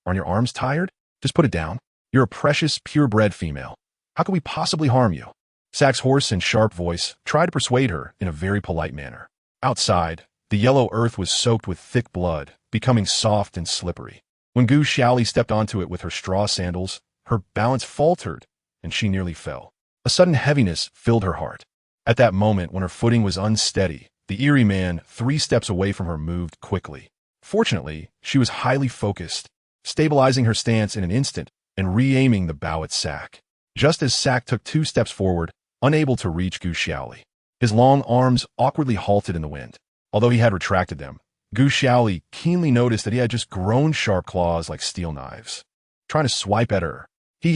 Aren't your arms tired? Just put it down. You're a precious, purebred female. How could we possibly harm you?" Sack's hoarse and sharp voice tried to persuade her in a very polite manner. Outside, the yellow earth was soaked with thick blood, becoming soft and slippery. When Gu Xiaoli stepped onto it with her straw sandals, her balance faltered, and she nearly fell. A sudden heaviness filled her heart. At that moment, when her footing was unsteady, the eerie man 3 steps away from her moved quickly. Fortunately, she was highly focused, stabilizing her stance in an instant and re-aiming the bow at Sack. Just as Sack took 2 steps forward, unable to reach Gu Xiaoli, his long arms awkwardly halted in the wind. Although he had retracted them, Gu Xiaoli keenly noticed that he had just grown sharp claws like steel knives, trying to swipe at her.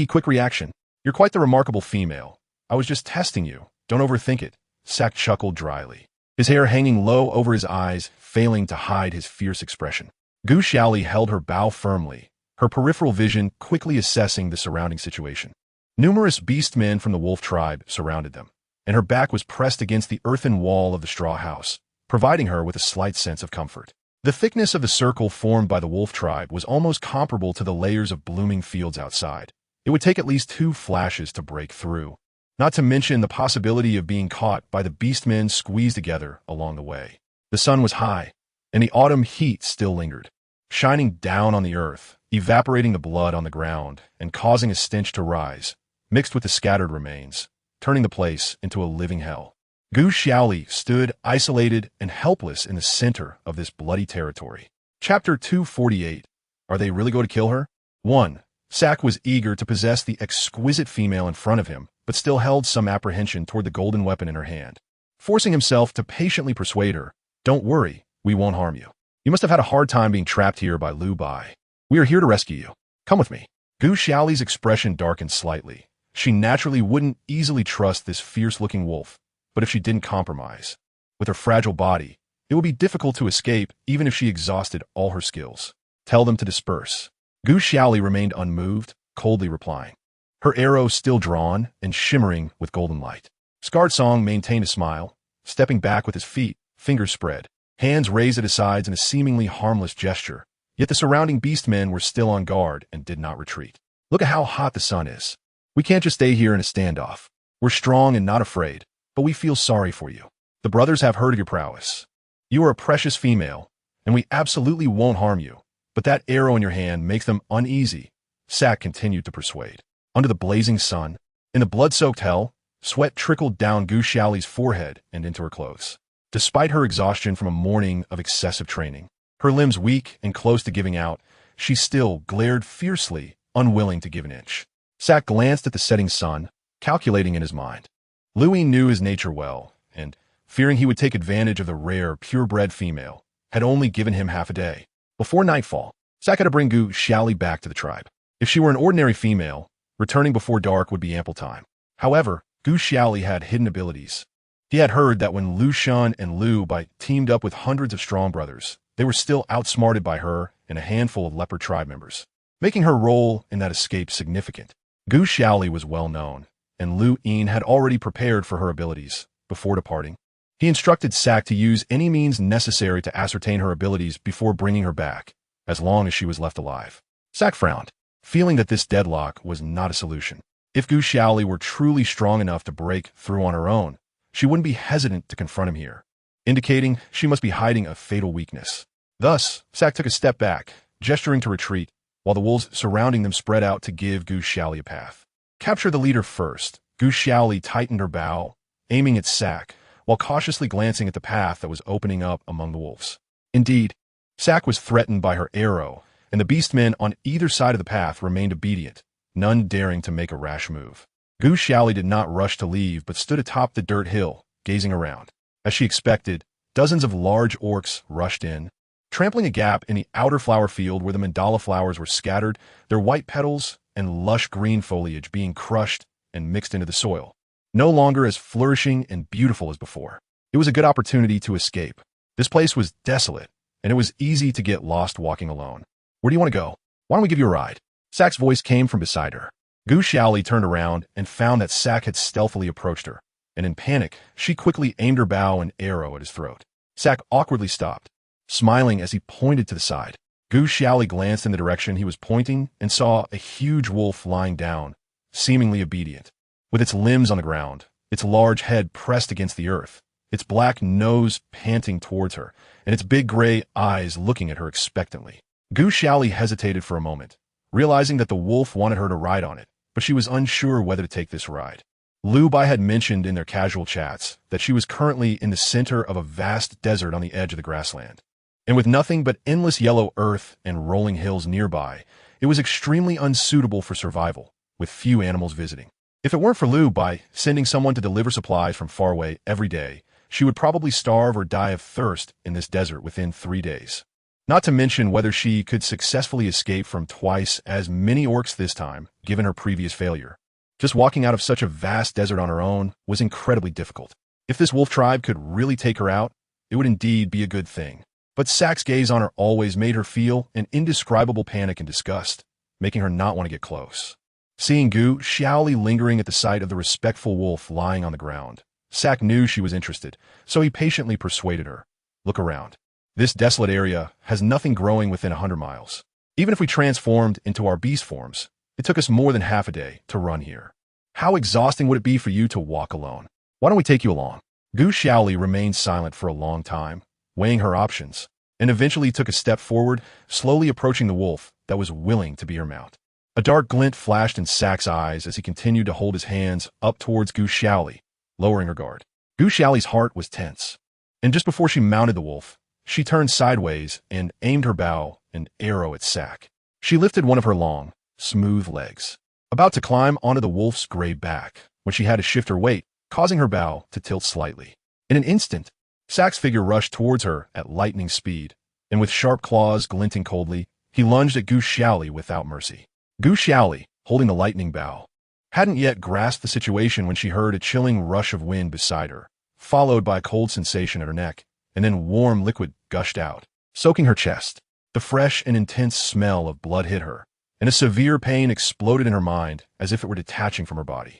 Quick reaction. "You're quite the remarkable female. I was just testing you. Don't overthink it, Sack chuckled dryly, his hair hanging low over his eyes, failing to hide his fierce expression. Gu Xiaoli held her bow firmly, her peripheral vision quickly assessing the surrounding situation. Numerous beastmen from the wolf tribe surrounded them, and her back was pressed against the earthen wall of the straw house, providing her with a slight sense of comfort. The thickness of the circle formed by the wolf tribe was almost comparable to the layers of blooming fields outside. It would take at least 2 flashes to break through, not to mention the possibility of being caught by the beastmen squeezed together along the way. The sun was high, and the autumn heat still lingered, shining down on the earth, evaporating the blood on the ground, and causing a stench to rise, mixed with the scattered remains, turning the place into a living hell. Gu Xiaoli stood isolated and helpless in the center of this bloody territory. Chapter 248. Are they really going to kill her? 1. Sack was eager to possess the exquisite female in front of him, but still held some apprehension toward the golden weapon in her hand. Forcing himself to patiently persuade her, "Don't worry, we won't harm you. You must have had a hard time being trapped here by Lu Bai. We are here to rescue you. Come with me." Gu Xiaoli's expression darkened slightly. She naturally wouldn't easily trust this fierce-looking wolf, but if she didn't compromise, with her fragile body, it would be difficult to escape even if she exhausted all her skills. "Tell them to disperse." Gu Xiaoli remained unmoved, coldly replying, her arrow still drawn and shimmering with golden light. Scarred Song maintained a smile, stepping back with his feet, fingers spread, hands raised at his sides in a seemingly harmless gesture, yet the surrounding beastmen were still on guard and did not retreat. "Look at how hot the sun is. We can't just stay here in a standoff. We're strong and not afraid, but we feel sorry for you. The brothers have heard of your prowess. You are a precious female, and we absolutely won't harm you. But that arrow in your hand makes them uneasy," Sack continued to persuade. Under the blazing sun, in the blood-soaked hell, sweat trickled down Gu Xiaoli's forehead and into her clothes. Despite her exhaustion from a morning of excessive training, her limbs weak and close to giving out, she still glared fiercely, unwilling to give an inch. Sack glanced at the setting sun, calculating in his mind. Louis knew his nature well, and, fearing he would take advantage of the rare, purebred female, had only given him half a day. Before nightfall, Sack had to bring Gu Xiaoli back to the tribe. If she were an ordinary female, returning before dark would be ample time. However, Gu Xiaoli had hidden abilities. He had heard that when Lu Shan and Lu Bai teamed up with hundreds of strong brothers, they were still outsmarted by her and a handful of leopard tribe members, making her role in that escape significant. Gu Xiaoli was well known, and Lu Yin had already prepared for her abilities. Before departing, he instructed Sack to use any means necessary to ascertain her abilities before bringing her back, as long as she was left alive. Sack frowned, feeling that this deadlock was not a solution. If Gu Xiaoli were truly strong enough to break through on her own, she wouldn't be hesitant to confront him here, indicating she must be hiding a fatal weakness. Thus, Sack took a step back, gesturing to retreat, while the wolves surrounding them spread out to give Gu Xiaoli a path. Capture the leader first. Gu Xiaoli tightened her bow, aiming at Sack, while cautiously glancing at the path that was opening up among the wolves. Indeed, Sack was threatened by her arrow, and the beastmen on either side of the path remained obedient, none daring to make a rash move. Gu Xiaoli did not rush to leave, but stood atop the dirt hill, gazing around. As she expected, dozens of large orcs rushed in, trampling a gap in the outer flower field where the mandala flowers were scattered, their white petals and lush green foliage being crushed and mixed into the soil, no longer as flourishing and beautiful as before. It was a good opportunity to escape. This place was desolate, and it was easy to get lost walking alone. "Where do you want to go? Why don't we give you a ride?" Sack's voice came from beside her. Gu Xiaoli turned around and found that Sack had stealthily approached her, and in panic, she quickly aimed her bow and arrow at his throat. Sack awkwardly stopped, smiling as he pointed to the side. Gu Xiaoli glanced in the direction he was pointing and saw a huge wolf lying down, seemingly obedient, with its limbs on the ground, its large head pressed against the earth, its black nose panting towards her, and its big gray eyes looking at her expectantly. Gu Xiaoli hesitated for a moment, realizing that the wolf wanted her to ride on it, but she was unsure whether to take this ride. Lu Bai had mentioned in their casual chats that she was currently in the center of a vast desert on the edge of the grassland, and with nothing but endless yellow earth and rolling hills nearby, it was extremely unsuitable for survival, with few animals visiting. If it weren't for Lu Bai sending someone to deliver supplies from far away every day, she would probably starve or die of thirst in this desert within 3 days. Not to mention whether she could successfully escape from twice as many orcs this time, given her previous failure. Just walking out of such a vast desert on her own was incredibly difficult. If this wolf tribe could really take her out, it would indeed be a good thing. But Sack's gaze on her always made her feel an indescribable panic and disgust, making her not want to get close. Seeing Gu Xiaoli lingering at the sight of the respectful wolf lying on the ground, Sack knew she was interested, so he patiently persuaded her. Look around. This desolate area has nothing growing within 100 miles. Even if we transformed into our beast forms, it took us more than half a day to run here. How exhausting would it be for you to walk alone? Why don't we take you along? Gu Xiaoli remained silent for a long time, weighing her options, and eventually took a step forward, slowly approaching the wolf that was willing to be her mount. A dark glint flashed in Sack's eyes as he continued to hold his hands up towards Gu Xiaoli, lowering her guard. Gu Xiaoli's heart was tense, and just before she mounted the wolf, she turned sideways and aimed her bow and arrow at Sack. She lifted one of her long, smooth legs, about to climb onto the wolf's gray back, when she had to shift her weight, causing her bow to tilt slightly. In an instant, Sack's figure rushed towards her at lightning speed, and with sharp claws glinting coldly, he lunged at Gu Xiaoli without mercy. Gu Xiaoli, holding the lightning bow, hadn't yet grasped the situation when she heard a chilling rush of wind beside her, followed by a cold sensation at her neck, and then warm liquid gushed out, soaking her chest. The fresh and intense smell of blood hit her, and a severe pain exploded in her mind as if it were detaching from her body.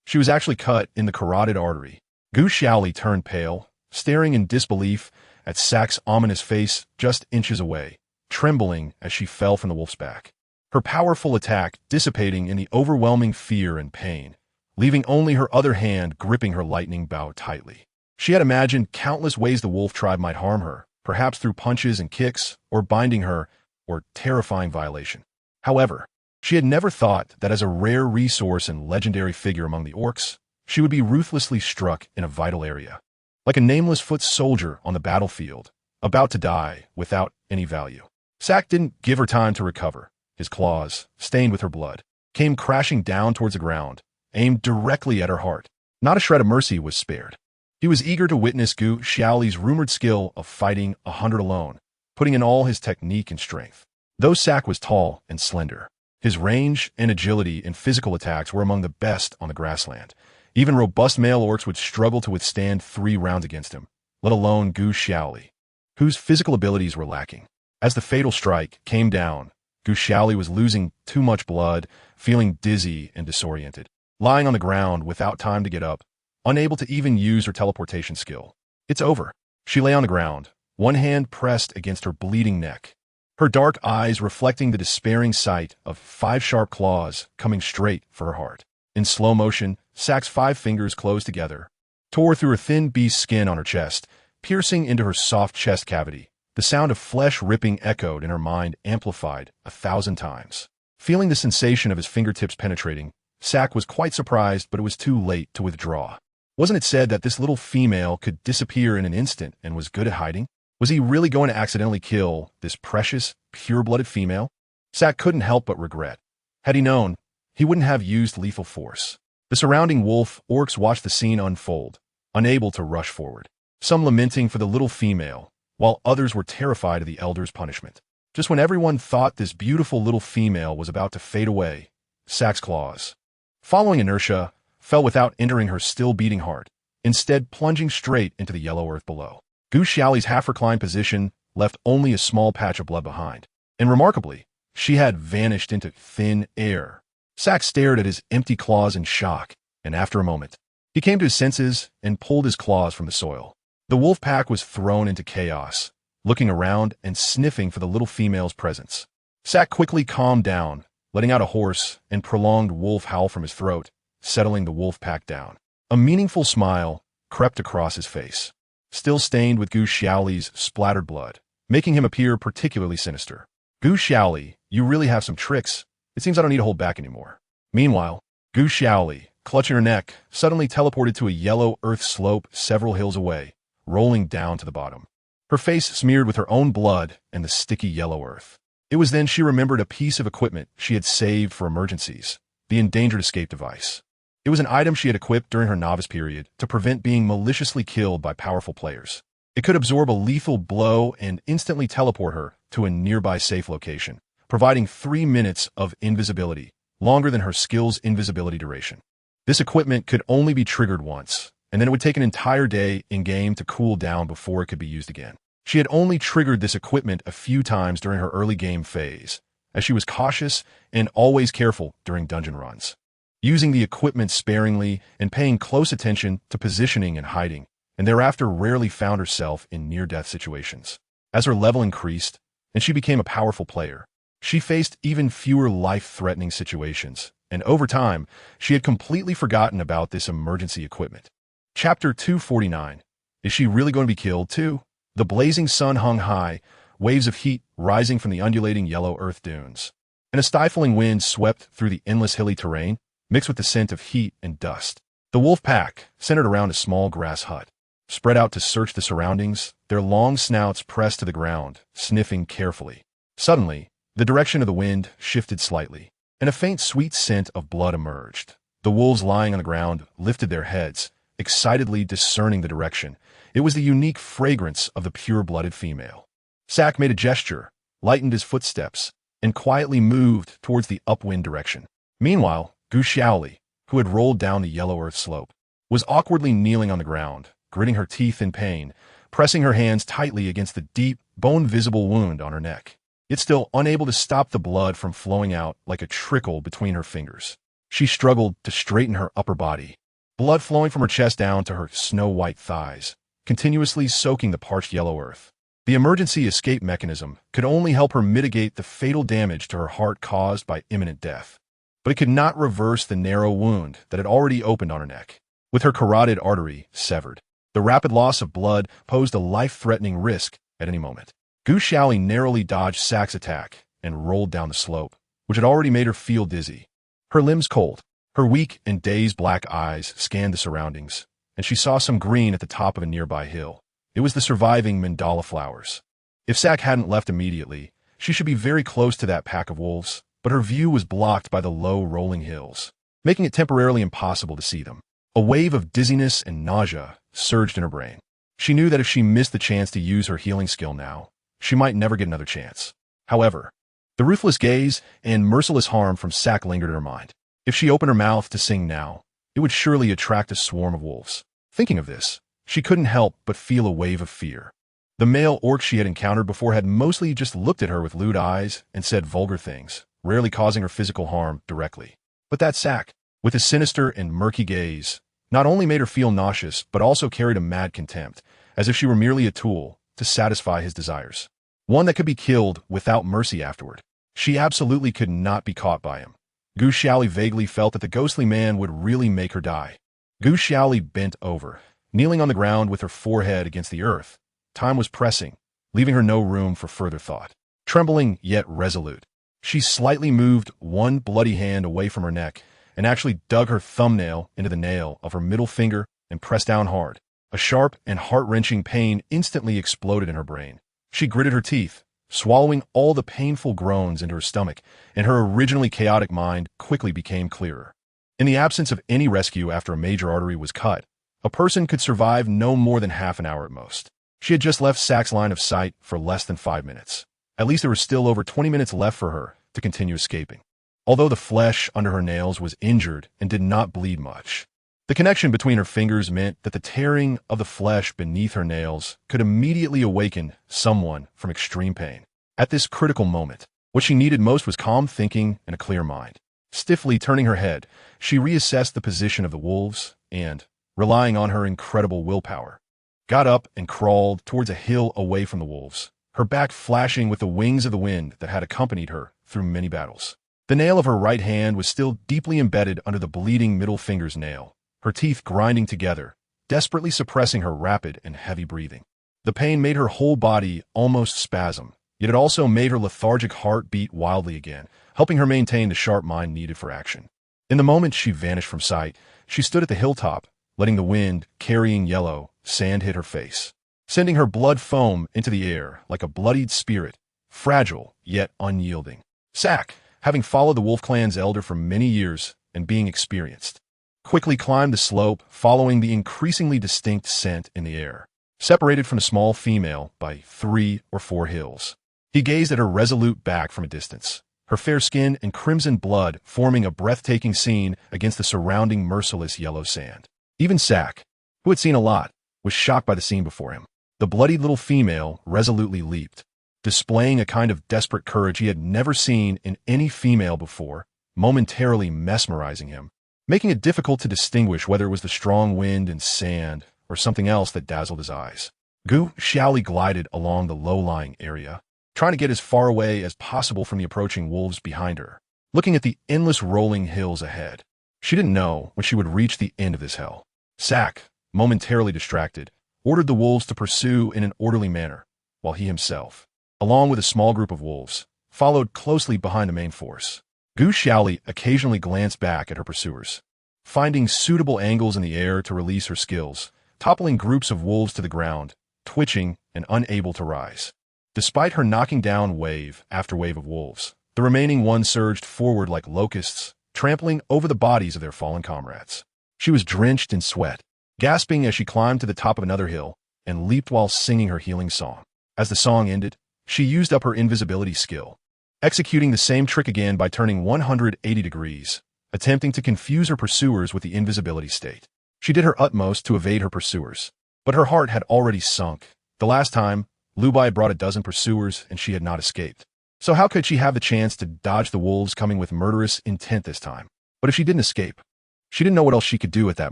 She was actually cut in the carotid artery. Gu Xiaoli turned pale, staring in disbelief at Sack's ominous face just inches away, trembling as she fell from the wolf's back. Her powerful attack dissipating in the overwhelming fear and pain, leaving only her other hand gripping her lightning bow tightly. She had imagined countless ways the wolf tribe might harm her, perhaps through punches and kicks, or binding her, or terrifying violation. However, she had never thought that as a rare resource and legendary figure among the orcs, she would be ruthlessly struck in a vital area. Like a nameless foot soldier on the battlefield, about to die without any value. Sack didn't give her time to recover. His claws, stained with her blood, came crashing down towards the ground, aimed directly at her heart. Not a shred of mercy was spared. He was eager to witness Gu Xiaoli's rumored skill of fighting 100 alone, putting in all his technique and strength. Though Sack was tall and slender, his range and agility in physical attacks were among the best on the grassland. Even robust male orcs would struggle to withstand 3 rounds against him, let alone Gu Xiaoli, whose physical abilities were lacking. As the fatal strike came down, Gu Xiaoli was losing too much blood, feeling dizzy and disoriented, lying on the ground without time to get up, unable to even use her teleportation skill. It's over. She lay on the ground, one hand pressed against her bleeding neck, her dark eyes reflecting the despairing sight of 5 sharp claws coming straight for her heart. In slow motion, Sack's 5 fingers closed together, tore through her thin beast skin on her chest, piercing into her soft chest cavity. The sound of flesh ripping echoed in her mind, amplified 1,000 times. Feeling the sensation of his fingertips penetrating, Sack was quite surprised, but it was too late to withdraw. Wasn't it said that this little female could disappear in an instant and was good at hiding? Was he really going to accidentally kill this precious, pure-blooded female? Sack couldn't help but regret. Had he known, he wouldn't have used lethal force. The surrounding wolf orcs watched the scene unfold, unable to rush forward, some lamenting for the little female, while others were terrified of the elder's punishment. Just when everyone thought this beautiful little female was about to fade away, Sack's claws, following inertia, fell without entering her still-beating heart, instead plunging straight into the yellow earth below. Gu Xiaoli's half-reclined position left only a small patch of blood behind, and remarkably, she had vanished into thin air. Sack stared at his empty claws in shock, and after a moment, he came to his senses and pulled his claws from the soil. The wolf pack was thrown into chaos, looking around and sniffing for the little female's presence. Sack quickly calmed down, letting out a hoarse and prolonged wolf howl from his throat, settling the wolf pack down. A meaningful smile crept across his face, still stained with Gu Xiaoli's splattered blood, making him appear particularly sinister. Gu Xiaoli, you really have some tricks. It seems I don't need to hold back anymore. Meanwhile, Gu Xiaoli, clutching her neck, suddenly teleported to a yellow earth slope several hills away, rolling down to the bottom, her face smeared with her own blood and the sticky yellow earth. It was then she remembered a piece of equipment she had saved for emergencies, the endangered escape device. It was an item she had equipped during her novice period to prevent being maliciously killed by powerful players. It could absorb a lethal blow and instantly teleport her to a nearby safe location, providing 3 minutes of invisibility longer than her skill's invisibility duration. This equipment could only be triggered once, and then it would take an entire day in-game to cool down before it could be used again. She had only triggered this equipment a few times during her early game phase, as she was cautious and always careful during dungeon runs, using the equipment sparingly and paying close attention to positioning and hiding, and thereafter rarely found herself in near-death situations. As her level increased, and she became a powerful player, she faced even fewer life-threatening situations, and over time, she had completely forgotten about this emergency equipment. Chapter 249. Is she really going to be killed too? The blazing sun hung high, waves of heat rising from the undulating yellow earth dunes, and a stifling wind swept through the endless hilly terrain, mixed with the scent of heat and dust. The wolf pack, centered around a small grass hut, spread out to search the surroundings, their long snouts pressed to the ground, sniffing carefully. Suddenly, the direction of the wind shifted slightly, and a faint sweet scent of blood emerged. The wolves lying on the ground lifted their heads, excitedly discerning the direction. It was the unique fragrance of the pure-blooded female. Sack made a gesture, lightened his footsteps, and quietly moved towards the upwind direction. Meanwhile, Gu Xiaoli, who had rolled down the yellow earth slope, was awkwardly kneeling on the ground, gritting her teeth in pain, pressing her hands tightly against the deep, bone-visible wound on her neck, yet still unable to stop the blood from flowing out like a trickle between her fingers. She struggled to straighten her upper body, blood flowing from her chest down to her snow-white thighs, continuously soaking the parched yellow earth. The emergency escape mechanism could only help her mitigate the fatal damage to her heart caused by imminent death, but it could not reverse the narrow wound that had already opened on her neck. With her carotid artery severed, the rapid loss of blood posed a life-threatening risk at any moment. Gu Xiaoli narrowly dodged Sack's attack and rolled down the slope, which had already made her feel dizzy. Her limbs cold, her weak and dazed black eyes scanned the surroundings, and she saw some green at the top of a nearby hill. It was the surviving mandala flowers. If Sack hadn't left immediately, she should be very close to that pack of wolves, but her view was blocked by the low, rolling hills, making it temporarily impossible to see them. A wave of dizziness and nausea surged in her brain. She knew that if she missed the chance to use her healing skill now, she might never get another chance. However, the ruthless gaze and merciless harm from Sack lingered in her mind. If she opened her mouth to sing now, it would surely attract a swarm of wolves. Thinking of this, she couldn't help but feel a wave of fear. The male orcs she had encountered before had mostly just looked at her with lewd eyes and said vulgar things, rarely causing her physical harm directly. But that Sack, with his sinister and murky gaze, not only made her feel nauseous, but also carried a mad contempt, as if she were merely a tool to satisfy his desires. One that could be killed without mercy afterward. She absolutely could not be caught by him. Gu Xiaoli vaguely felt that the ghostly man would really make her die. Gu Xiaoli bent over, kneeling on the ground with her forehead against the earth. Time was pressing, leaving her no room for further thought. Trembling yet resolute, she slightly moved one bloody hand away from her neck and actually dug her thumbnail into the nail of her middle finger and pressed down hard. A sharp and heart-wrenching pain instantly exploded in her brain. She gritted her teeth, swallowing all the painful groans into her stomach, and her originally chaotic mind quickly became clearer. In the absence of any rescue after a major artery was cut, a person could survive no more than half an hour at most. She had just left Sack's line of sight for less than 5 minutes. At least there was still over 20 minutes left for her to continue escaping. Although the flesh under her nails was injured and did not bleed much, the connection between her fingers meant that the tearing of the flesh beneath her nails could immediately awaken someone from extreme pain. At this critical moment, what she needed most was calm thinking and a clear mind. Stiffly turning her head, she reassessed the position of the wolves and, relying on her incredible willpower, got up and crawled towards a hill away from the wolves, her back flashing with the wings of the wind that had accompanied her through many battles. The nail of her right hand was still deeply embedded under the bleeding middle finger's nail, her teeth grinding together, desperately suppressing her rapid and heavy breathing. The pain made her whole body almost spasm, yet it also made her lethargic heart beat wildly again, helping her maintain the sharp mind needed for action. In the moment she vanished from sight, she stood at the hilltop, letting the wind, carrying yellow, sand hit her face, sending her blood foam into the air like a bloodied spirit, fragile yet unyielding. Sack, having followed the Wolf Clan's elder for many years and being experienced, quickly climbed the slope, following the increasingly distinct scent in the air. Separated from the small female by 3 or 4 hills, he gazed at her resolute back from a distance, her fair skin and crimson blood forming a breathtaking scene against the surrounding merciless yellow sand. Even Sack, who had seen a lot, was shocked by the scene before him. The bloodied little female resolutely leaped, displaying a kind of desperate courage he had never seen in any female before, momentarily mesmerizing him, making it difficult to distinguish whether it was the strong wind and sand or something else that dazzled his eyes. Gu Xiaoli glided along the low-lying area, trying to get as far away as possible from the approaching wolves behind her, looking at the endless rolling hills ahead. She didn't know when she would reach the end of this hell. Sack, momentarily distracted, ordered the wolves to pursue in an orderly manner, while he himself, along with a small group of wolves, followed closely behind the main force. Gu Xiaoli occasionally glanced back at her pursuers, finding suitable angles in the air to release her skills, toppling groups of wolves to the ground, twitching and unable to rise. Despite her knocking down wave after wave of wolves, the remaining ones surged forward like locusts, trampling over the bodies of their fallen comrades. She was drenched in sweat, gasping as she climbed to the top of another hill and leaped while singing her healing song. As the song ended, she used up her invisibility skill, executing the same trick again by turning 180 degrees, attempting to confuse her pursuers with the invisibility state. She did her utmost to evade her pursuers, but her heart had already sunk. The last time, Lu Bai brought a dozen pursuers and she had not escaped. So how could she have the chance to dodge the wolves coming with murderous intent this time? But if she didn't escape, she didn't know what else she could do at that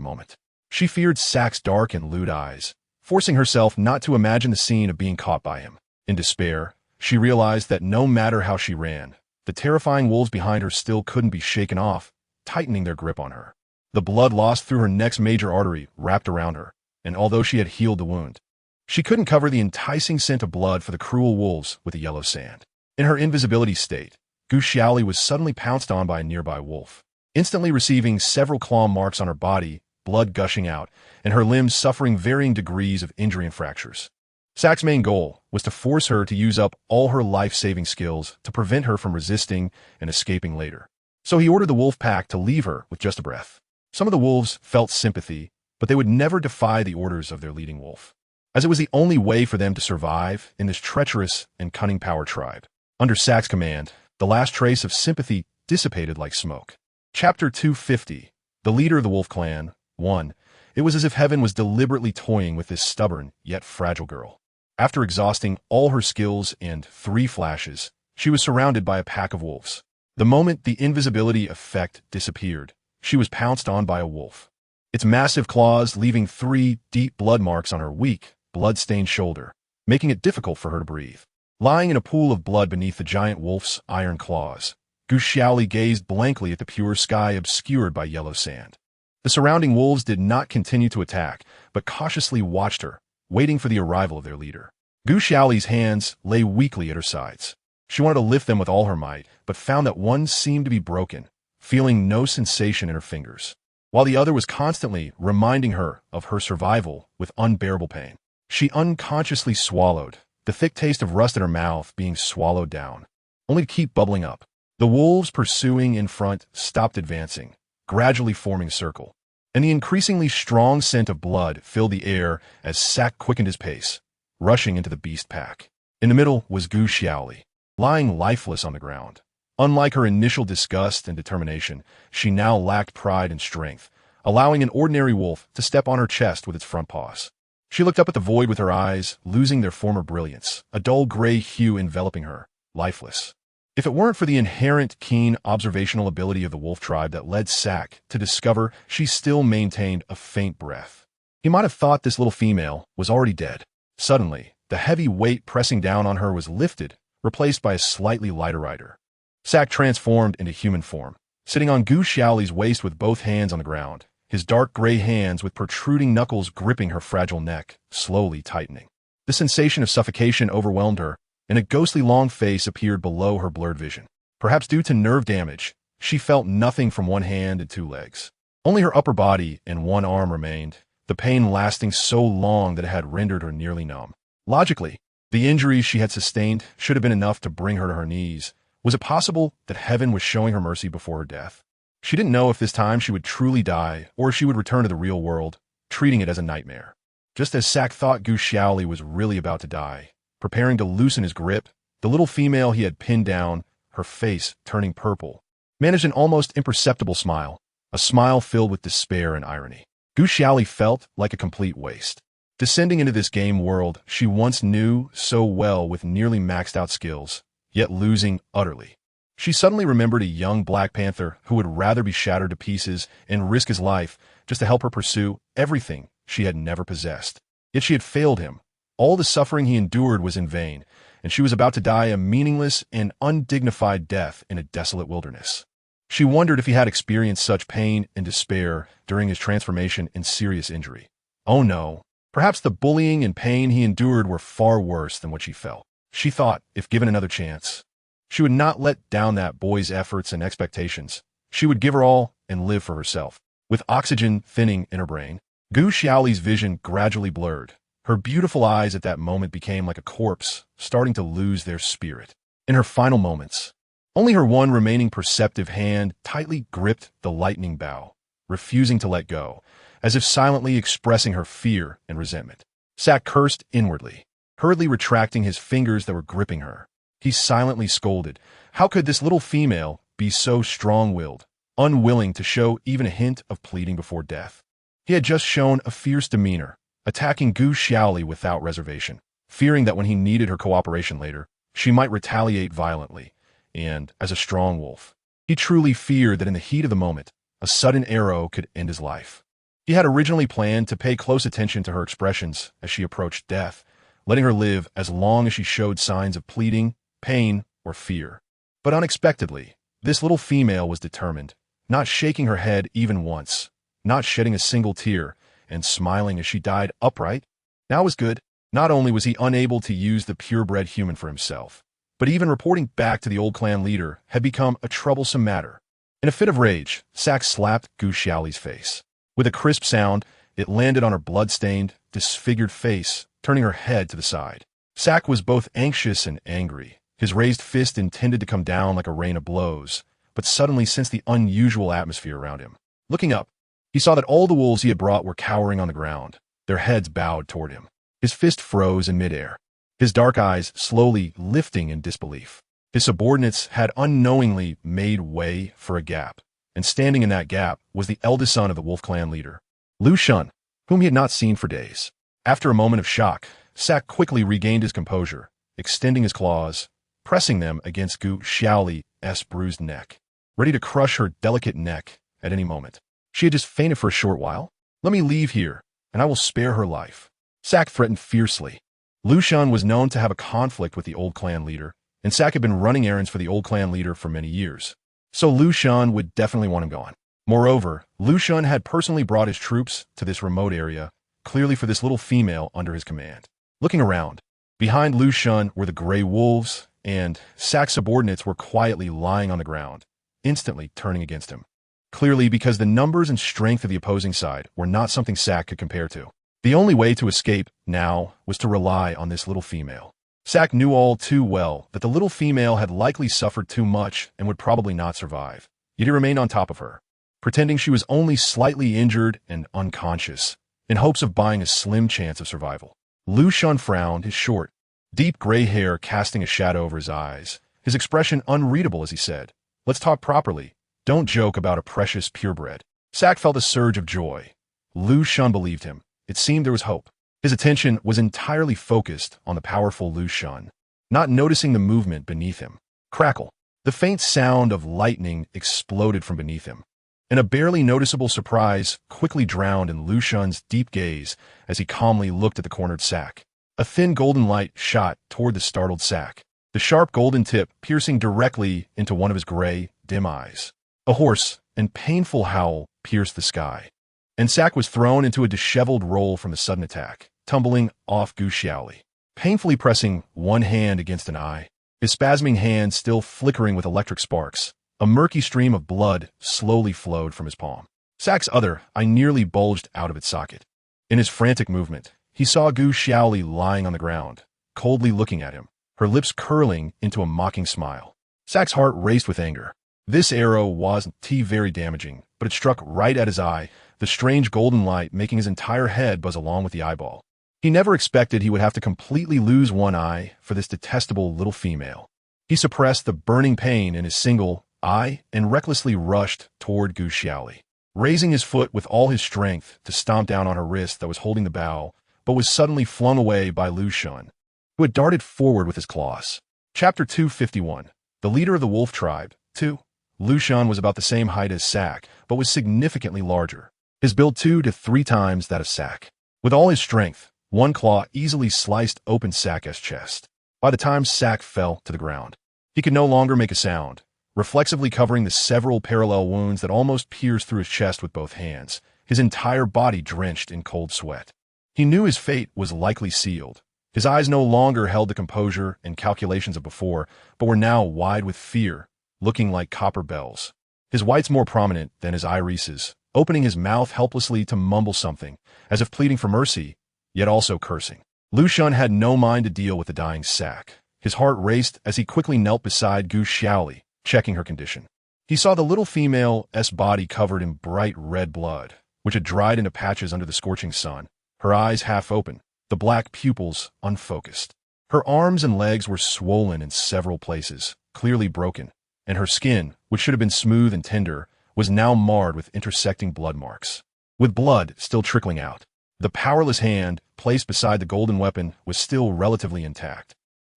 moment. She feared Sack's dark and lewd eyes, forcing herself not to imagine the scene of being caught by him. In despair, she realized that no matter how she ran, the terrifying wolves behind her still couldn't be shaken off, tightening their grip on her. The blood lost through her neck's major artery wrapped around her, and although she had healed the wound, she couldn't cover the enticing scent of blood for the cruel wolves with the yellow sand. In her invisibility state, Gu Xiaoli was suddenly pounced on by a nearby wolf, instantly receiving several claw marks on her body, blood gushing out, and her limbs suffering varying degrees of injury and fractures. Sack's main goal was to force her to use up all her life-saving skills to prevent her from resisting and escaping later. So he ordered the wolf pack to leave her with just a breath. Some of the wolves felt sympathy, but they would never defy the orders of their leading wolf, as it was the only way for them to survive in this treacherous and cunning power tribe. Under Sack's command, the last trace of sympathy dissipated like smoke. Chapter 250. The leader of the wolf clan. 1. It was as if heaven was deliberately toying with this stubborn yet fragile girl. After exhausting all her skills in 3 flashes, she was surrounded by a pack of wolves. The moment the invisibility effect disappeared, she was pounced on by a wolf, its massive claws leaving 3 deep blood marks on her weak, blood-stained shoulder, making it difficult for her to breathe. Lying in a pool of blood beneath the giant wolf's iron claws, Gu Xiaoli gazed blankly at the pure sky obscured by yellow sand. The surrounding wolves did not continue to attack, but cautiously watched her, waiting for the arrival of their leader. Gu Xiaoli's hands lay weakly at her sides. She wanted to lift them with all her might, but found that one seemed to be broken, feeling no sensation in her fingers, while the other was constantly reminding her of her survival with unbearable pain. She unconsciously swallowed, the thick taste of rust in her mouth being swallowed down, only to keep bubbling up. The wolves pursuing in front stopped advancing, gradually forming a circle, and the increasingly strong scent of blood filled the air as Sack quickened his pace, rushing into the beast pack. In the middle was Gu Xiaoli, lying lifeless on the ground. Unlike her initial disgust and determination, she now lacked pride and strength, allowing an ordinary wolf to step on her chest with its front paws. She looked up at the void with her eyes, losing their former brilliance, a dull gray hue enveloping her, lifeless. If it weren't for the inherent keen observational ability of the wolf tribe that led Sack to discover she still maintained a faint breath, he might have thought this little female was already dead. Suddenly, the heavy weight pressing down on her was lifted, replaced by a slightly lighter rider. Sack transformed into human form, sitting on Gu Xiaoli's waist with both hands on the ground, his dark gray hands with protruding knuckles gripping her fragile neck, slowly tightening. The sensation of suffocation overwhelmed her, and a ghostly long face appeared below her blurred vision. Perhaps due to nerve damage, she felt nothing from one hand and 2 legs. Only her upper body and 1 arm remained, the pain lasting so long that it had rendered her nearly numb. Logically, the injuries she had sustained should have been enough to bring her to her knees. Was it possible that heaven was showing her mercy before her death? She didn't know if this time she would truly die or if she would return to the real world, treating it as a nightmare. Just as Sack thought Gu Xiaoli was really about to die, preparing to loosen his grip, the little female he had pinned down, her face turning purple, managed an almost imperceptible smile, a smile filled with despair and irony. Gu Xiaoli felt like a complete waste. Descending into this game world she once knew so well with nearly maxed out skills, yet losing utterly. She suddenly remembered a young Black Panther who would rather be shattered to pieces and risk his life just to help her pursue everything she had never possessed. Yet she had failed him. All the suffering he endured was in vain, and she was about to die a meaningless and undignified death in a desolate wilderness. She wondered if he had experienced such pain and despair during his transformation and serious injury. Oh no, perhaps the bullying and pain he endured were far worse than what she felt. She thought, if given another chance, she would not let down that boy's efforts and expectations. She would give her all and live for herself. With oxygen thinning in her brain, Gu Xiaoli's vision gradually blurred. Her beautiful eyes at that moment became like a corpse, starting to lose their spirit. In her final moments, only her one remaining perceptive hand tightly gripped the lightning bow, refusing to let go, as if silently expressing her fear and resentment. Sak cursed inwardly, hurriedly retracting his fingers that were gripping her. He silently scolded. How could this little female be so strong-willed, unwilling to show even a hint of pleading before death? He had just shown a fierce demeanor, attacking Gu Xiaoli without reservation, fearing that when he needed her cooperation later, she might retaliate violently, and, as a strong wolf, he truly feared that in the heat of the moment, a sudden arrow could end his life. He had originally planned to pay close attention to her expressions as she approached death, letting her live as long as she showed signs of pleading, pain, or fear. But unexpectedly, this little female was determined, not shaking her head even once, not shedding a single tear, and smiling as she died upright. Now was good. Not only was he unable to use the purebred human for himself, but even reporting back to the old clan leader had become a troublesome matter. In a fit of rage, Sak slapped Gu Xiaoli's face. With a crisp sound, it landed on her blood-stained, disfigured face, turning her head to the side. Sak was both anxious and angry. His raised fist intended to come down like a rain of blows, but suddenly sensed the unusual atmosphere around him. Looking up, he saw that all the wolves he had brought were cowering on the ground, their heads bowed toward him. His fist froze in midair, his dark eyes slowly lifting in disbelief. His subordinates had unknowingly made way for a gap, and standing in that gap was the eldest son of the Wolf Clan leader, Lu Shun, whom he had not seen for days. After a moment of shock, Sak quickly regained his composure, extending his claws, pressing them against Gu Xiaoli's bruised neck, ready to crush her delicate neck at any moment. She had just fainted for a short while. Let me leave here, and I will spare her life. Sak threatened fiercely. Lu Shun was known to have a conflict with the old clan leader, and Sak had been running errands for the old clan leader for many years. So Lu Shun would definitely want him gone. Moreover, Lu Shun had personally brought his troops to this remote area, clearly for this little female under his command. Looking around, behind Lu Shun were the gray wolves, and Sak's subordinates were quietly lying on the ground, instantly turning against him. Clearly because the numbers and strength of the opposing side were not something Sak could compare to. The only way to escape now was to rely on this little female. Sak knew all too well that the little female had likely suffered too much and would probably not survive. Yet he remained on top of her, pretending she was only slightly injured and unconscious, in hopes of buying a slim chance of survival. Lu Shun frowned, his short, deep gray hair casting a shadow over his eyes, his expression unreadable as he said, "Let's talk properly. Don't joke about a precious purebred." Sak felt a surge of joy. Lu Shun believed him. It seemed there was hope. His attention was entirely focused on the powerful Lu Shun, not noticing the movement beneath him. Crackle. The faint sound of lightning exploded from beneath him, and a barely noticeable surprise quickly drowned in Lu Shun's deep gaze as he calmly looked at the cornered Sak. A thin golden light shot toward the startled Sak, the sharp golden tip piercing directly into one of his gray, dim eyes. A hoarse and painful howl pierced the sky, and Sak was thrown into a disheveled roll from the sudden attack, tumbling off Gu Xiaoli, painfully pressing one hand against an eye, his spasming hand still flickering with electric sparks. A murky stream of blood slowly flowed from his palm. Sak's other eye nearly bulged out of its socket. In his frantic movement, he saw Gu Xiaoli lying on the ground, coldly looking at him, her lips curling into a mocking smile. Sak's heart raced with anger. This arrow wasn't very damaging, but it struck right at his eye, the strange golden light making his entire head buzz along with the eyeball. He never expected he would have to completely lose one eye for this detestable little female. He suppressed the burning pain in his single eye and recklessly rushed toward Gu Xiaoli, raising his foot with all his strength to stomp down on her wrist that was holding the bow, but was suddenly flung away by Lu Xun, who had darted forward with his claws. Chapter 251. The leader of the wolf tribe, 2. Lu Xun was about the same height as Sak, but was significantly larger. His build 2 to 3 times that of Sak. With all his strength, one claw easily sliced open Sak's chest. By the time Sak fell to the ground, he could no longer make a sound, reflexively covering the several parallel wounds that almost pierced through his chest with both hands, his entire body drenched in cold sweat. He knew his fate was likely sealed. His eyes no longer held the composure and calculations of before, but were now wide with fear, looking like copper bells. His whites more prominent than his irises, opening his mouth helplessly to mumble something, as if pleading for mercy, yet also cursing. Lu Xun had no mind to deal with the dying Sak. His heart raced as he quickly knelt beside Gu Xiaoli, checking her condition. He saw the little female's body covered in bright red blood, which had dried into patches under the scorching sun, her eyes half open, the black pupils unfocused. Her arms and legs were swollen in several places, clearly broken, and her skin, which should have been smooth and tender, was now marred with intersecting blood marks. With blood still trickling out, the powerless hand, placed beside the golden weapon, was still relatively intact.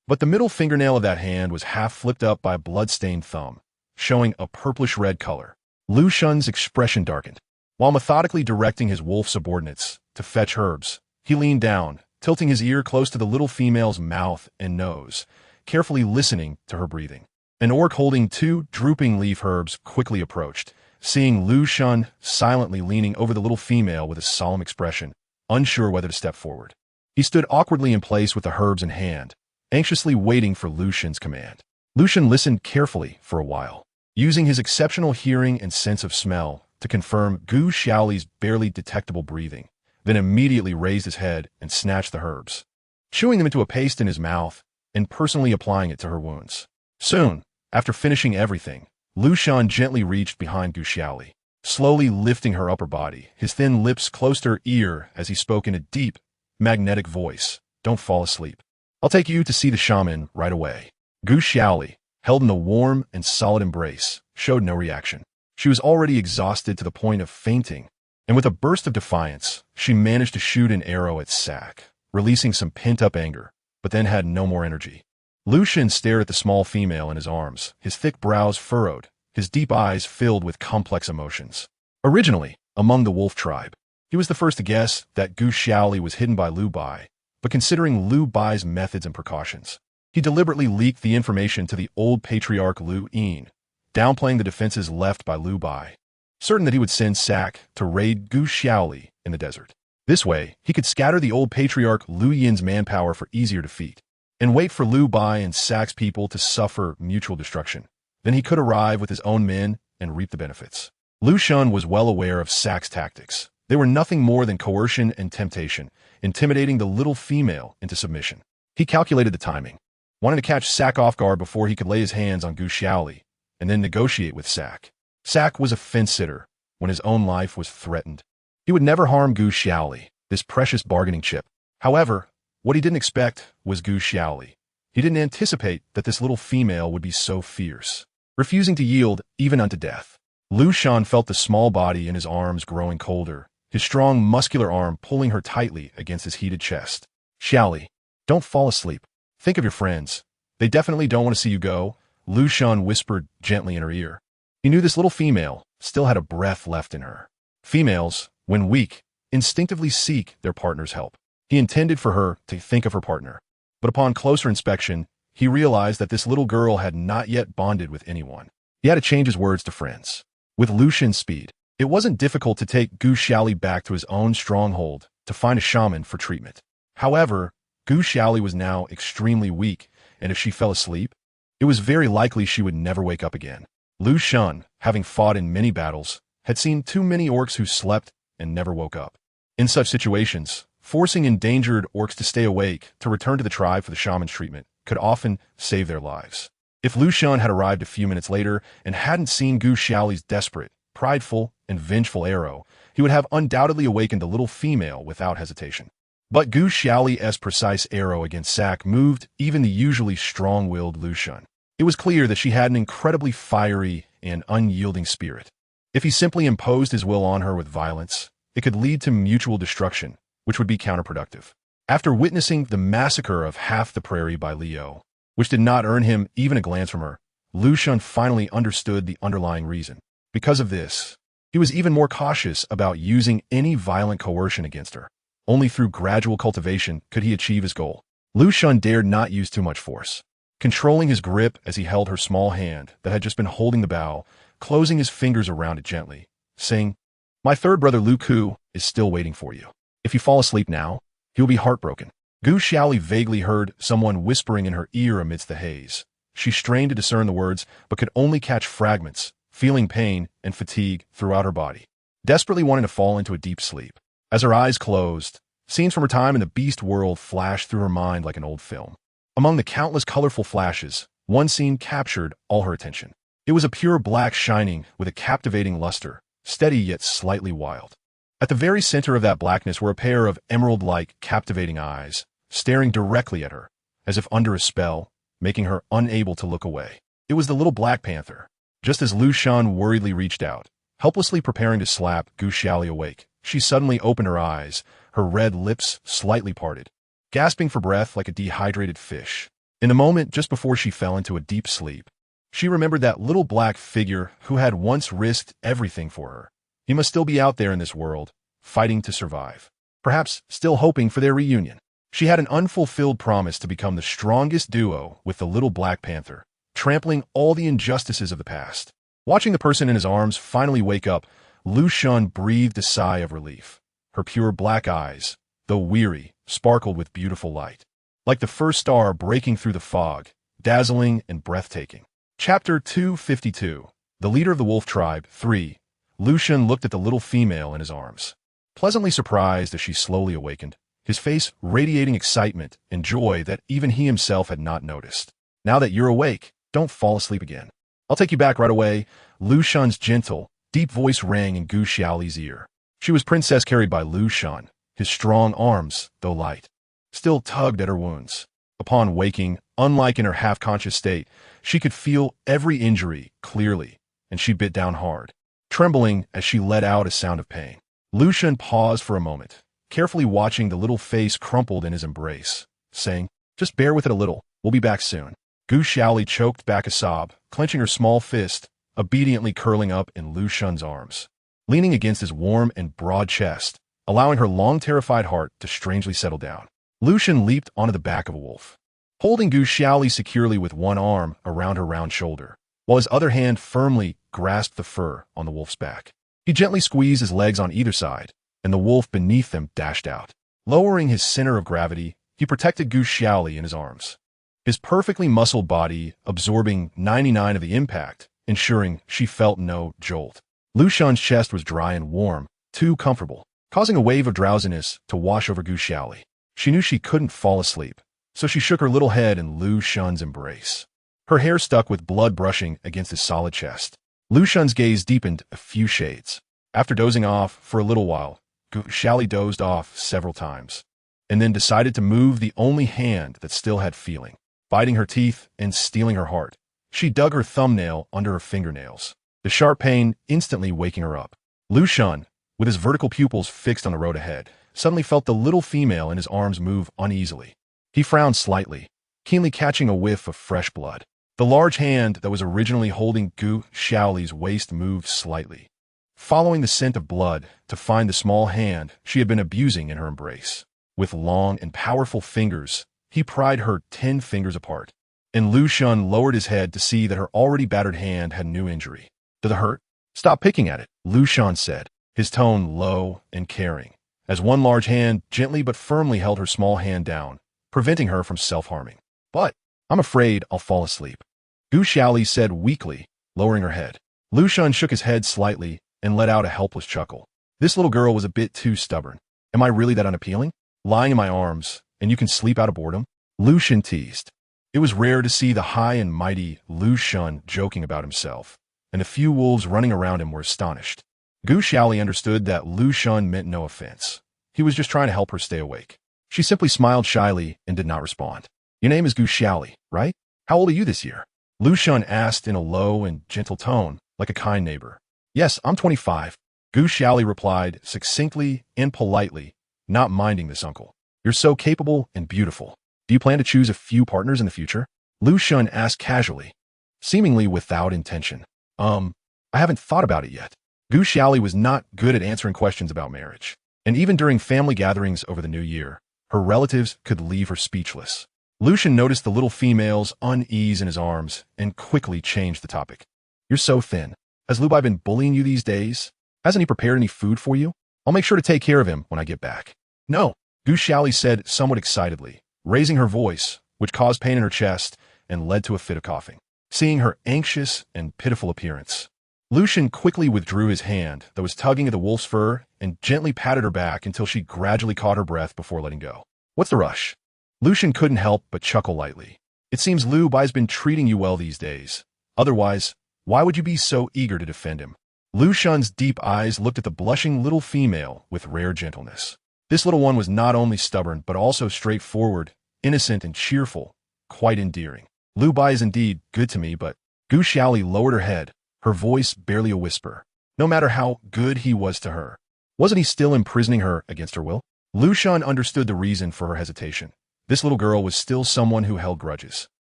But the middle fingernail of that hand was half flipped up by a blood-stained thumb, showing a purplish-red color. Lu Xun's expression darkened. While methodically directing his wolf subordinates to fetch herbs, he leaned down, tilting his ear close to the little female's mouth and nose, carefully listening to her breathing. An orc holding 2 drooping leaf herbs quickly approached, seeing Lu Xun silently leaning over the little female with a solemn expression, unsure whether to step forward. He stood awkwardly in place with the herbs in hand, anxiously waiting for Lu Xun's command. Lu Xun listened carefully for a while, using his exceptional hearing and sense of smell to confirm Gu Xiaoli's barely detectable breathing, then immediately raised his head and snatched the herbs, chewing them into a paste in his mouth and personally applying it to her wounds. Soon, after finishing everything, Lu Xun gently reached behind Gu Xiaoli, slowly lifting her upper body, his thin lips close to her ear as he spoke in a deep, magnetic voice. "Don't fall asleep. I'll take you to see the shaman right away." Gu Xiaoli, held in a warm and solid embrace, showed no reaction. She was already exhausted to the point of fainting, and with a burst of defiance, she managed to shoot an arrow at Sak, releasing some pent-up anger, but then had no more energy. Lu Xun stared at the small female in his arms, his thick brows furrowed, his deep eyes filled with complex emotions. Originally, among the wolf tribe, he was the first to guess that Gu Xiaoli was hidden by Lu Bai, but considering Lu Bai's methods and precautions, he deliberately leaked the information to the old patriarch Lu Yin, downplaying the defenses left by Lu Bai, certain that he would send Sak to raid Gu Xiaoli in the desert. This way, he could scatter the old patriarch Lu Yin's manpower for easier defeat, and wait for Lu Bai and Sak's people to suffer mutual destruction. Then he could arrive with his own men and reap the benefits. Lu Xun was well aware of Sak's tactics. They were nothing more than coercion and temptation, intimidating the little female into submission. He calculated the timing, wanting to catch Sak off guard before he could lay his hands on Gu Xiaoli, and then negotiate with Sak. Sak was a fence-sitter when his own life was threatened. He would never harm Gu Xiaoli, this precious bargaining chip. However, what he didn't expect was Gu Xiaoli. He didn't anticipate that this little female would be so fierce, refusing to yield even unto death. Lu Xun felt the small body in his arms growing colder, his strong muscular arm pulling her tightly against his heated chest. "Xiaoli, don't fall asleep. Think of your friends. They definitely don't want to see you go," Lu Xun whispered gently in her ear. He knew this little female still had a breath left in her. Females, when weak, instinctively seek their partner's help. He intended for her to think of her partner, but upon closer inspection, he realized that this little girl had not yet bonded with anyone. He had to change his words to friends. With Lu Xun's speed, it wasn't difficult to take Gu Xiaoli back to his own stronghold to find a shaman for treatment. However, Gu Xiaoli was now extremely weak, and if she fell asleep, it was very likely she would never wake up again. Lu Xun, having fought in many battles, had seen too many orcs who slept and never woke up. In such situations, forcing endangered orcs to stay awake to return to the tribe for the shaman's treatment could often save their lives. If Lu Xun had arrived a few minutes later and hadn't seen Gu Xiaoli's desperate, prideful, and vengeful arrow, he would have undoubtedly awakened the little female without hesitation. But Gu Xiaoli's precise arrow against Sak moved even the usually strong-willed Lu Xun. It was clear that she had an incredibly fiery and unyielding spirit. If he simply imposed his will on her with violence, it could lead to mutual destruction, which would be counterproductive. After witnessing the massacre of half the prairie by Leo, which did not earn him even a glance from her, Lu Xun finally understood the underlying reason. Because of this, he was even more cautious about using any violent coercion against her. Only through gradual cultivation could he achieve his goal. Lu Xun dared not use too much force. Controlling his grip as he held her small hand that had just been holding the bow, closing his fingers around it gently, saying, "My third brother Lu Ku is still waiting for you. If you fall asleep now, he will be heartbroken." Gu Xiaoli vaguely heard someone whispering in her ear amidst the haze. She strained to discern the words, but could only catch fragments, feeling pain and fatigue throughout her body, desperately wanting to fall into a deep sleep. As her eyes closed, scenes from her time in the beast world flashed through her mind like an old film. Among the countless colorful flashes, one scene captured all her attention. It was a pure black shining with a captivating luster, steady yet slightly wild. At the very center of that blackness were a pair of emerald-like, captivating eyes, staring directly at her, as if under a spell, making her unable to look away. It was the little Black Panther. Just as Lu Xun worriedly reached out, helplessly preparing to slap Gu Xiaoli awake, she suddenly opened her eyes, her red lips slightly parted, gasping for breath like a dehydrated fish. In a moment just before she fell into a deep sleep, she remembered that little black figure who had once risked everything for her. He must still be out there in this world, fighting to survive. Perhaps still hoping for their reunion. She had an unfulfilled promise to become the strongest duo with the little Black Panther, trampling all the injustices of the past. Watching the person in his arms finally wake up, Lu Xun breathed a sigh of relief. Her pure black eyes, though weary, sparkled with beautiful light. Like the first star breaking through the fog, dazzling and breathtaking. Chapter 252. The Leader of the Wolf Tribe, 3. Lu Xun looked at the little female in his arms. Pleasantly surprised as she slowly awakened, his face radiating excitement and joy that even he himself had not noticed. "Now that you're awake, don't fall asleep again. I'll take you back right away." Lu Xun's gentle, deep voice rang in Gu Xiaoli's ear. She was princess carried by Lu Xun. His strong arms, though light, still tugged at her wounds. Upon waking, unlike in her half-conscious state, she could feel every injury clearly, and she bit down hard, trembling as she let out a sound of pain. Lu Xun paused for a moment, carefully watching the little face crumpled in his embrace, saying, "Just bear with it a little, we'll be back soon." Gu Xiaoli choked back a sob, clenching her small fist, obediently curling up in Lu Xun's arms, leaning against his warm and broad chest, allowing her long terrified heart to strangely settle down. Lu Xun leaped onto the back of a wolf, holding Gu Xiaoli securely with one arm around her round shoulder, while his other hand firmly grasped the fur on the wolf's back. He gently squeezed his legs on either side, and the wolf beneath them dashed out. Lowering his center of gravity, he protected Gu Xiaoli in his arms, his perfectly muscled body absorbing 99% of the impact, ensuring she felt no jolt. Lu Xun's chest was dry and warm, too comfortable, causing a wave of drowsiness to wash over Gu Xiaoli. She knew she couldn't fall asleep, so she shook her little head in Lu Xun's embrace. Her hair stuck with blood brushing against his solid chest. Lu Xun's gaze deepened a few shades. After dozing off for a little while, Gu Xiaoli dozed off several times, and then decided to move the only hand that still had feeling. Biting her teeth and steeling her heart, she dug her thumbnail under her fingernails, the sharp pain instantly waking her up. Lu Xun, with his vertical pupils fixed on the road ahead, suddenly felt the little female in his arms move uneasily. He frowned slightly, keenly catching a whiff of fresh blood. The large hand that was originally holding Gu Xiaoli's waist moved slightly, following the scent of blood to find the small hand she had been abusing in her embrace. With long and powerful fingers, he pried her 10 fingers apart, and Lu Xun lowered his head to see that her already battered hand had new injury. "Does it hurt? Stop picking at it," Lu Xun said, his tone low and caring, as one large hand gently but firmly held her small hand down, preventing her from self-harming. "But I'm afraid I'll fall asleep," Gu Xiaoli said weakly, lowering her head. Lu Xun shook his head slightly and let out a helpless chuckle. This little girl was a bit too stubborn. "Am I really that unappealing? Lying in my arms, and you can sleep out of boredom?" Lu Xun teased. It was rare to see the high and mighty Lu Xun joking about himself, and the few wolves running around him were astonished. Gu Xiaoli understood that Lu Xun meant no offense. He was just trying to help her stay awake. She simply smiled shyly and did not respond. "Your name is Gu Xiaoli, right? How old are you this year?" Lu Shun asked in a low and gentle tone, like a kind neighbor. Yes, I'm 25. Gu Xiaoli replied, succinctly and politely, not minding this uncle. You're so capable and beautiful. Do you plan to choose a few partners in the future? Lu Shun asked casually, seemingly without intention. I haven't thought about it yet. Gu Xiaoli was not good at answering questions about marriage. And even during family gatherings over the new year, her relatives could leave her speechless. Lucian noticed the little female's unease in his arms and quickly changed the topic. You're so thin. Has Lubai been bullying you these days? Hasn't he prepared any food for you? I'll make sure to take care of him when I get back. No, Gu Xiaoli said somewhat excitedly, raising her voice, which caused pain in her chest and led to a fit of coughing. Seeing her anxious and pitiful appearance, Lucian quickly withdrew his hand that was tugging at the wolf's fur and gently patted her back until she gradually caught her breath before letting go. What's the rush? Lucian couldn't help but chuckle lightly. It seems Lu Bai's been treating you well these days. Otherwise, why would you be so eager to defend him? Lu Shun's deep eyes looked at the blushing little female with rare gentleness. This little one was not only stubborn but also straightforward, innocent and cheerful, quite endearing. Lu Bai is indeed good to me, but Gu Xiaoli lowered her head, her voice barely a whisper. No matter how good he was to her, wasn't he still imprisoning her against her will? Lu Shun understood the reason for her hesitation. This little girl was still someone who held grudges.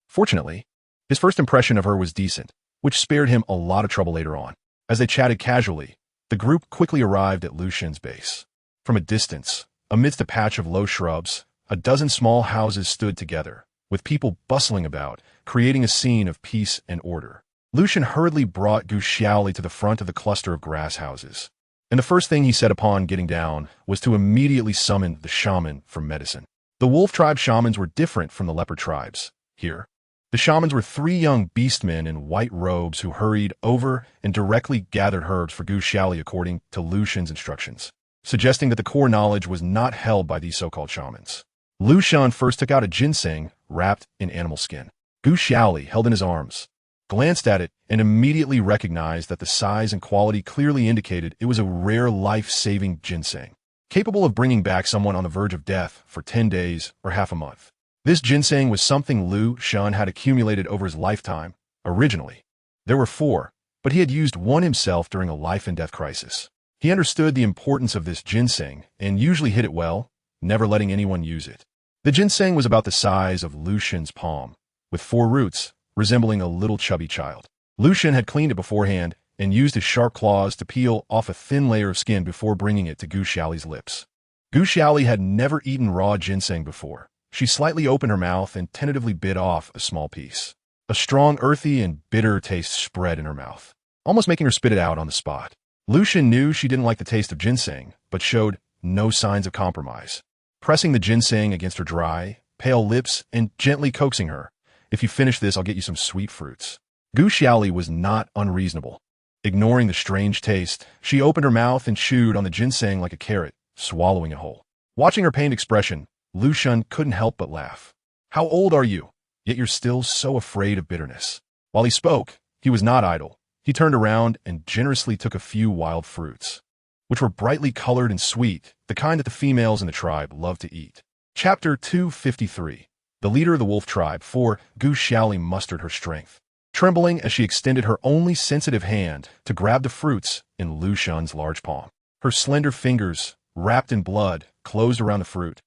Fortunately, his first impression of her was decent, which spared him a lot of trouble later on. As they chatted casually, the group quickly arrived at Lu Shun's base. From a distance, amidst a patch of low shrubs, a dozen small houses stood together, with people bustling about, creating a scene of peace and order. Lu Shun hurriedly brought Gu Xiaoli to the front of the cluster of grass houses. And the first thing he said upon getting down was to immediately summon the shaman for medicine. The wolf tribe shamans were different from the leopard tribes. Here, the shamans were 3 young beastmen in white robes who hurried over and directly gathered herbs for Gu Xiaoli according to Lu Shun's instructions, suggesting that the core knowledge was not held by these so-called shamans. Lu Shun first took out a ginseng wrapped in animal skin. Gu Xiaoli held in his arms, glanced at it, and immediately recognized that the size and quality clearly indicated it was a rare life-saving ginseng, capable of bringing back someone on the verge of death for 10 days or half a month. This ginseng was something Lu Shun had accumulated over his lifetime. Originally, there were 4, but he had used one himself during a life-and-death crisis. He understood the importance of this ginseng and usually hid it well, never letting anyone use it. The ginseng was about the size of Lu Shun's palm, with 4 roots, resembling a little chubby child. Lu Shun had cleaned it beforehand and used his sharp claws to peel off a thin layer of skin before bringing it to Gu Xiaoli's lips. Gu Xiaoli had never eaten raw ginseng before. She slightly opened her mouth and tentatively bit off a small piece. A strong, earthy, and bitter taste spread in her mouth, almost making her spit it out on the spot. Lu Shun knew she didn't like the taste of ginseng, but showed no signs of compromise, pressing the ginseng against her dry, pale lips and gently coaxing her. If you finish this, I'll get you some sweet fruits. Gu Xiaoli was not unreasonable. Ignoring the strange taste, she opened her mouth and chewed on the ginseng like a carrot, swallowing it whole. Watching her pained expression, Lu Shun couldn't help but laugh. How old are you? Yet you're still so afraid of bitterness. While he spoke, he was not idle. He turned around and generously took a few wild fruits, which were brightly colored and sweet, the kind that the females in the tribe loved to eat. Chapter 253. The leader of the wolf tribe, for Gu Xiaoli mustered her strength, trembling as she extended her only sensitive hand to grab the fruits in Lu Shun's large palm. Her slender fingers, wrapped in blood, closed around the fruit.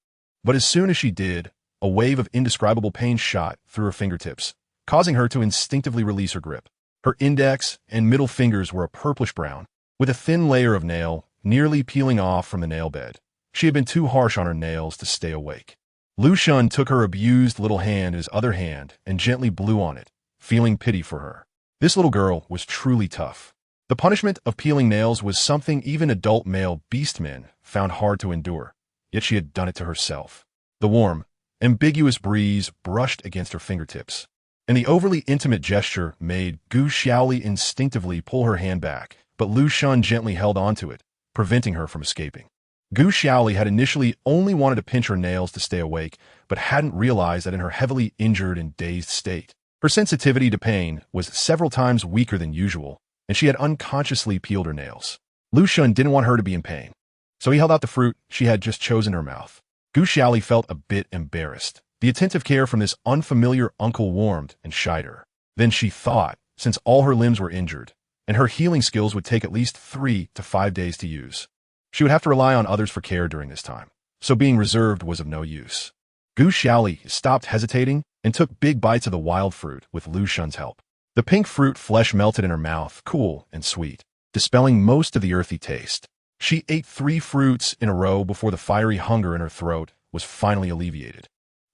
But as soon as she did, a wave of indescribable pain shot through her fingertips, causing her to instinctively release her grip. Her index and middle fingers were a purplish brown, with a thin layer of nail nearly peeling off from the nail bed. She had been too harsh on her nails to stay awake. Lu Shun took her abused little hand in his other hand and gently blew on it, feeling pity for her. This little girl was truly tough. The punishment of peeling nails was something even adult male beastmen found hard to endure, yet she had done it to herself. The warm, ambiguous breeze brushed against her fingertips, and the overly intimate gesture made Gu Xiaoli instinctively pull her hand back, but Lu Shun gently held onto it, preventing her from escaping. Gu Xiaoli had initially only wanted to pinch her nails to stay awake, but hadn't realized that in her heavily injured and dazed state, her sensitivity to pain was several times weaker than usual, and she had unconsciously peeled her nails. Lu Shun didn't want her to be in pain, so he held out the fruit she had just chosen her mouth. Gu Xiaoli felt a bit embarrassed. The attentive care from this unfamiliar uncle warmed and shied her. than she thought, since all her limbs were injured, and her healing skills would take at least 3 to 5 days to use. She would have to rely on others for care during this time, so being reserved was of no use. Gu Xiaoli stopped hesitating and took big bites of the wild fruit with Lu Shun's help. The pink fruit flesh melted in her mouth, cool and sweet, dispelling most of the earthy taste. She ate 3 fruits in a row before the fiery hunger in her throat was finally alleviated.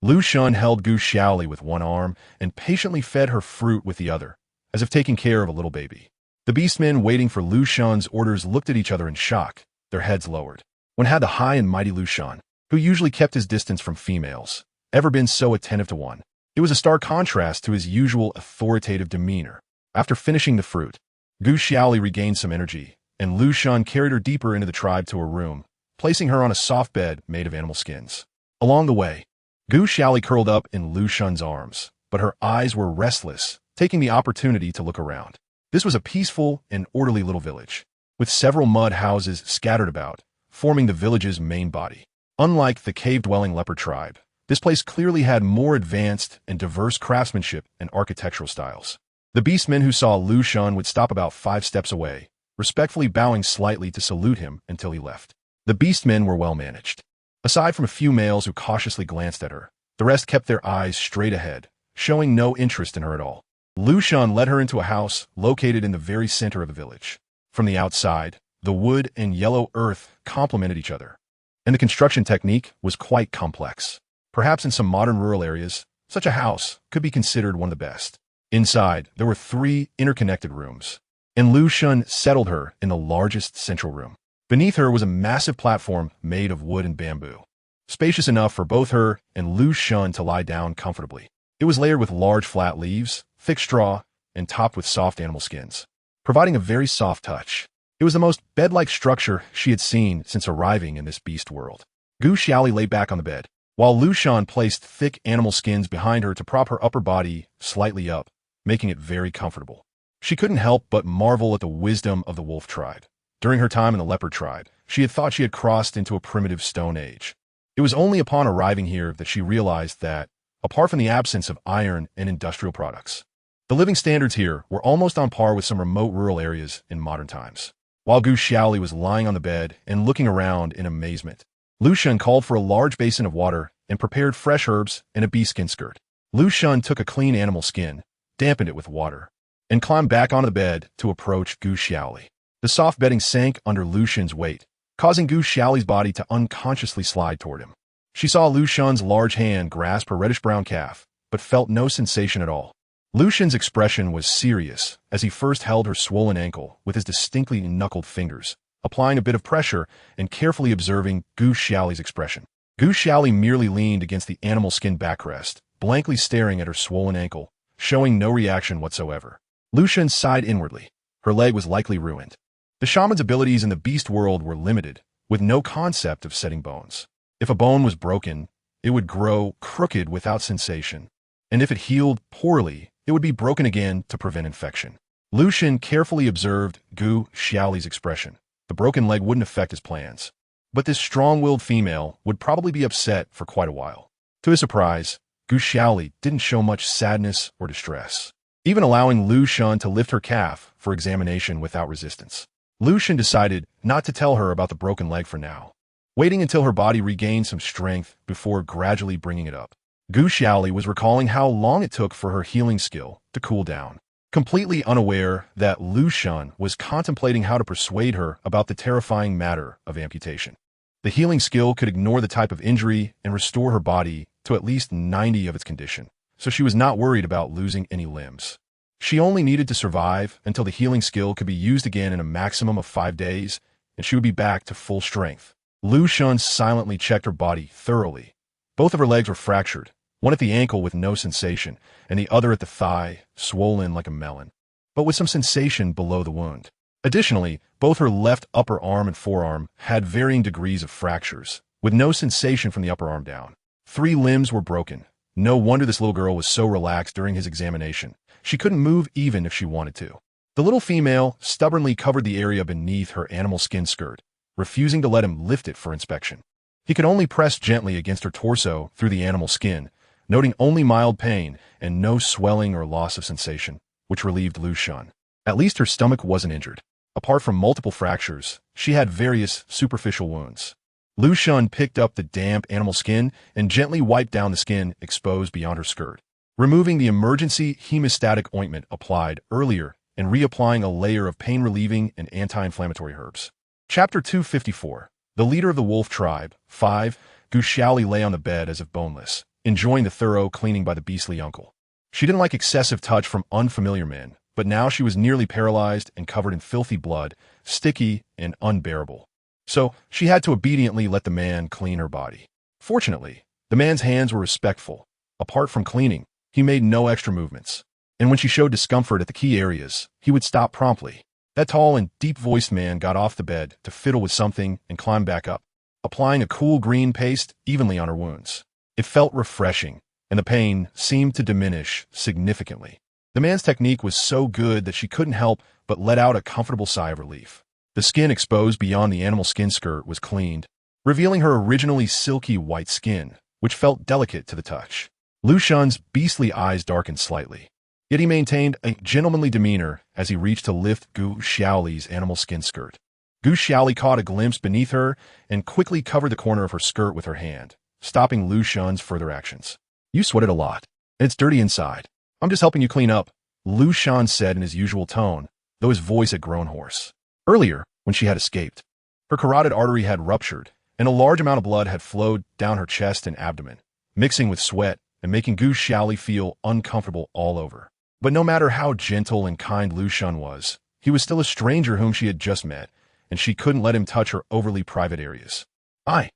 Lu Shun held Gu Xiaoli with one arm and patiently fed her fruit with the other, as if taking care of a little baby. The beastmen waiting for Lu Shun's orders looked at each other in shock, their heads lowered. When had the high and mighty Lu Shun, who usually kept his distance from females, ever been so attentive to one? It was a stark contrast to his usual authoritative demeanor. After finishing the fruit, Gu Xiaoli regained some energy, and Lu Shun carried her deeper into the tribe to her room, placing her on a soft bed made of animal skins. Along the way, Gu Xiaoli curled up in Lu Shun's arms, but her eyes were restless, taking the opportunity to look around. This was a peaceful and orderly little village, with several mud houses scattered about, forming the village's main body. Unlike the cave-dwelling leopard tribe, this place clearly had more advanced and diverse craftsmanship and architectural styles. The beastmen who saw Lu Shun would stop about 5 steps away, respectfully bowing slightly to salute him until he left. The beastmen were well managed. Aside from a few males who cautiously glanced at her, the rest kept their eyes straight ahead, showing no interest in her at all. Lu Shun led her into a house located in the very center of the village. From the outside, the wood and yellow earth complemented each other, and the construction technique was quite complex. Perhaps in some modern rural areas, such a house could be considered one of the best. Inside, there were 3 interconnected rooms, and Lu Shun settled her in the largest central room. Beneath her was a massive platform made of wood and bamboo, spacious enough for both her and Lu Shun to lie down comfortably. It was layered with large flat leaves, thick straw, and topped with soft animal skins, providing a very soft touch. It was the most bed-like structure she had seen since arriving in this beast world. Gu Xiaoli lay back on the bed, while Lu Shun placed thick animal skins behind her to prop her upper body slightly up, making it very comfortable. She couldn't help but marvel at the wisdom of the wolf tribe. During her time in the leopard tribe, she had thought she had crossed into a primitive stone age. It was only upon arriving here that she realized that, apart from the absence of iron and industrial products, the living standards here were almost on par with some remote rural areas in modern times. While Gu Xiaoli was lying on the bed and looking around in amazement, Lu Shun called for a large basin of water and prepared fresh herbs and a beeskin skirt. Lu Shun took a clean animal skin, dampened it with water, and climbed back onto the bed to approach Gu Xiaoli. The soft bedding sank under Lu Shun's weight, causing Gu Xiaoli's body to unconsciously slide toward him. She saw Lu Shun's large hand grasp her reddish-brown calf, but felt no sensation at all. Lu Shun's expression was serious as he first held her swollen ankle with his distinctly knuckled fingers, applying a bit of pressure and carefully observing Gu Xiaoli's expression. Gu Xiaoli merely leaned against the animal skin backrest, blankly staring at her swollen ankle, showing no reaction whatsoever. Lu Shun sighed inwardly. Her leg was likely ruined. The shaman's abilities in the beast world were limited, with no concept of setting bones. If a bone was broken, it would grow crooked without sensation, and if it healed poorly, it would be broken again to prevent infection. Lu Shun carefully observed Gu Xiaoli's expression. The broken leg wouldn't affect his plans, but this strong-willed female would probably be upset for quite a while. To his surprise, Gu Xiaoli didn't show much sadness or distress, even allowing Lu Shun to lift her calf for examination without resistance. Lu Shun decided not to tell her about the broken leg for now, waiting until her body regained some strength before gradually bringing it up. Gu Xiaoli was recalling how long it took for her healing skill to cool down, completely unaware that Lu Shun was contemplating how to persuade her about the terrifying matter of amputation. The healing skill could ignore the type of injury and restore her body to at least 90 of its condition, so she was not worried about losing any limbs. She only needed to survive until the healing skill could be used again in a maximum of 5 days, and she would be back to full strength. Lu Shun silently checked her body thoroughly. Both of her legs were fractured, one at the ankle with no sensation, and the other at the thigh, swollen like a melon, but with some sensation below the wound. Additionally, both her left upper arm and forearm had varying degrees of fractures, with no sensation from the upper arm down. 3 limbs were broken. No wonder this little girl was so relaxed during his examination. She couldn't move even if she wanted to. The little female stubbornly covered the area beneath her animal skin skirt, refusing to let him lift it for inspection. He could only press gently against her torso through the animal skin, noting only mild pain and no swelling or loss of sensation, which relieved Lu Xun. At least her stomach wasn't injured. Apart from multiple fractures, she had various superficial wounds. Lu Xun picked up the damp animal skin and gently wiped down the skin exposed beyond her skirt, removing the emergency hemostatic ointment applied earlier and reapplying a layer of pain-relieving and anti-inflammatory herbs. Chapter 254. The leader of the wolf tribe, 5, Gu Xiaoli lay on the bed as if boneless, enjoying the thorough cleaning by the beastly uncle. She didn't like excessive touch from unfamiliar men, but now she was nearly paralyzed and covered in filthy blood, sticky and unbearable. So she had to obediently let the man clean her body. Fortunately, the man's hands were respectful. Apart from cleaning, he made no extra movements. And when she showed discomfort at the key areas, he would stop promptly. That tall and deep-voiced man got off the bed to fiddle with something and climb back up, applying a cool green paste evenly on her wounds. It felt refreshing, and the pain seemed to diminish significantly. The man's technique was so good that she couldn't help but let out a comfortable sigh of relief. The skin exposed beyond the animal skin skirt was cleaned, revealing her originally silky white skin, which felt delicate to the touch. Lu Xun's beastly eyes darkened slightly. Yet he maintained a gentlemanly demeanor as he reached to lift Gu Xiaoli's animal skin skirt. Gu Xiaoli caught a glimpse beneath her and quickly covered the corner of her skirt with her hand, stopping Lu Xun's further actions. "You sweated a lot, and it's dirty inside. I'm just helping you clean up," Lu Xun said in his usual tone, though his voice had grown hoarse. Earlier, when she had escaped, her carotid artery had ruptured, and a large amount of blood had flowed down her chest and abdomen, mixing with sweat and making Gu Xiaoli feel uncomfortable all over. But no matter how gentle and kind Lu Xun was, he was still a stranger whom she had just met, and she couldn't let him touch her overly private areas. I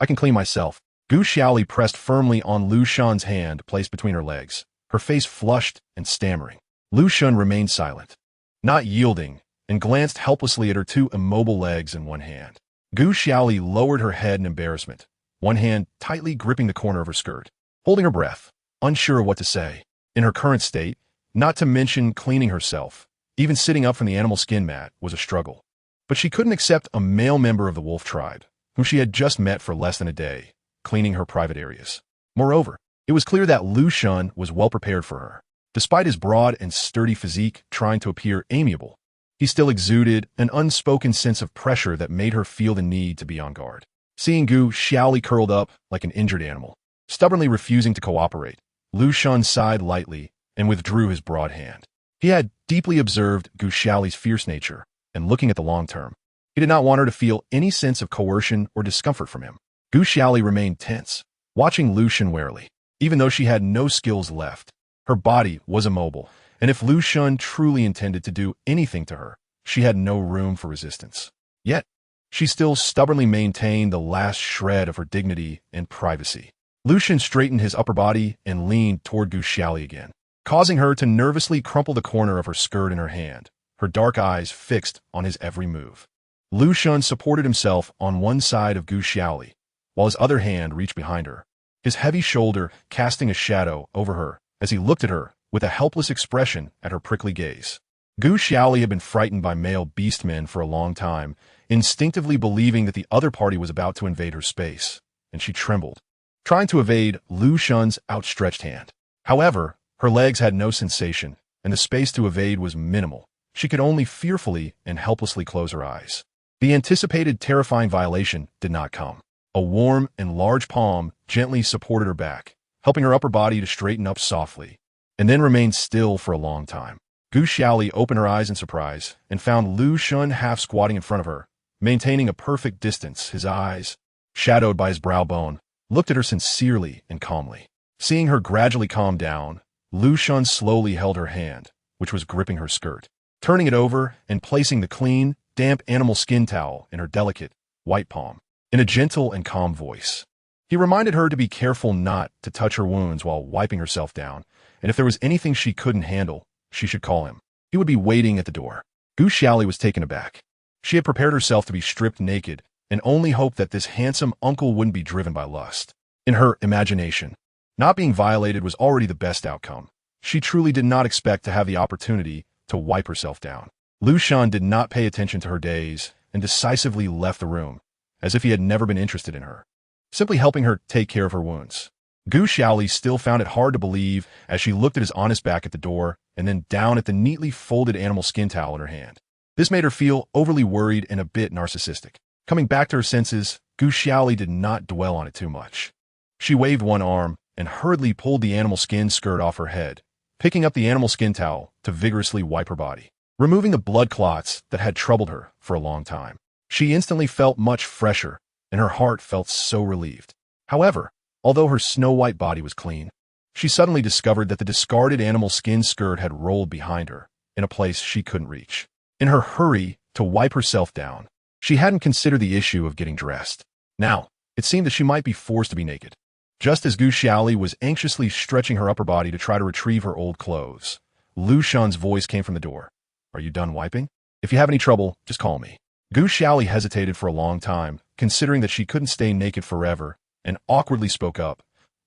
can clean myself." Gu Xiaoli pressed firmly on Lu Xun's hand placed between her legs, her face flushed and stammering. Lu Xun remained silent, not yielding, and glanced helplessly at her two immobile legs in one hand. Gu Xiaoli lowered her head in embarrassment, one hand tightly gripping the corner of her skirt, holding her breath, unsure of what to say. In her current state, not to mention cleaning herself, even sitting up from the animal skin mat was a struggle. But she couldn't accept a male member of the wolf tribe, whom she had just met for less than a day, cleaning her private areas. Moreover, it was clear that Lu Xun was well prepared for her. Despite his broad and sturdy physique trying to appear amiable, he still exuded an unspoken sense of pressure that made her feel the need to be on guard. Seeing Gu Xiaoli curled up like an injured animal, stubbornly refusing to cooperate, Lu Xun sighed lightly and withdrew his broad hand. He had deeply observed Gu Xiaoli's fierce nature, and looking at the long term, he did not want her to feel any sense of coercion or discomfort from him. Gu Xiaoli remained tense, watching Lu Xun warily. Even though she had no skills left, her body was immobile, and if Lu Xun truly intended to do anything to her, she had no room for resistance. Yet, she still stubbornly maintained the last shred of her dignity and privacy. Lu Xun straightened his upper body and leaned toward Gu Xiaoli again, causing her to nervously crumple the corner of her skirt in her hand, her dark eyes fixed on his every move. Lu Xun supported himself on one side of Gu Xiaoli, while his other hand reached behind her, his heavy shoulder casting a shadow over her as he looked at her with a helpless expression at her prickly gaze. Gu Xiaoli had been frightened by male beastmen for a long time, instinctively believing that the other party was about to invade her space, and she trembled, trying to evade Lu Xun's outstretched hand. However, her legs had no sensation, and the space to evade was minimal. She could only fearfully and helplessly close her eyes. The anticipated terrifying violation did not come. A warm and large palm gently supported her back, helping her upper body to straighten up softly, and then remained still for a long time. Gu Xiaoli opened her eyes in surprise and found Lu Xun half squatting in front of her, maintaining a perfect distance. His eyes, shadowed by his brow bone, looked at her sincerely and calmly. Seeing her gradually calm down, Lu Xun slowly held her hand, which was gripping her skirt, turning it over and placing the clean, damp animal skin towel in her delicate, white palm. In a gentle and calm voice, he reminded her to be careful not to touch her wounds while wiping herself down, and if there was anything she couldn't handle, she should call him. He would be waiting at the door. Gu Xiaoli was taken aback. She had prepared herself to be stripped naked and only hoped that this handsome uncle wouldn't be driven by lust. In her imagination, not being violated was already the best outcome. She truly did not expect to have the opportunity to wipe herself down. Lu Xun did not pay attention to her daze and decisively left the room, as if he had never been interested in her, simply helping her take care of her wounds. Gu Xiaoli still found it hard to believe as she looked at his honest back at the door and then down at the neatly folded animal skin towel in her hand. This made her feel overly worried and a bit narcissistic. Coming back to her senses, Gu Xiaoli did not dwell on it too much. She waved one arm and hurriedly pulled the animal skin skirt off her head, picking up the animal skin towel to vigorously wipe her body, removing the blood clots that had troubled her for a long time. She instantly felt much fresher, and her heart felt so relieved. However, although her snow-white body was clean, she suddenly discovered that the discarded animal skin skirt had rolled behind her, in a place she couldn't reach. In her hurry to wipe herself down, she hadn't considered the issue of getting dressed. Now, it seemed that she might be forced to be naked. Just as Gu Xiaoli was anxiously stretching her upper body to try to retrieve her old clothes, Lu Shun's voice came from the door. "Are you done wiping? If you have any trouble, just call me." Gu Xiaoli hesitated for a long time, considering that she couldn't stay naked forever, and awkwardly spoke up.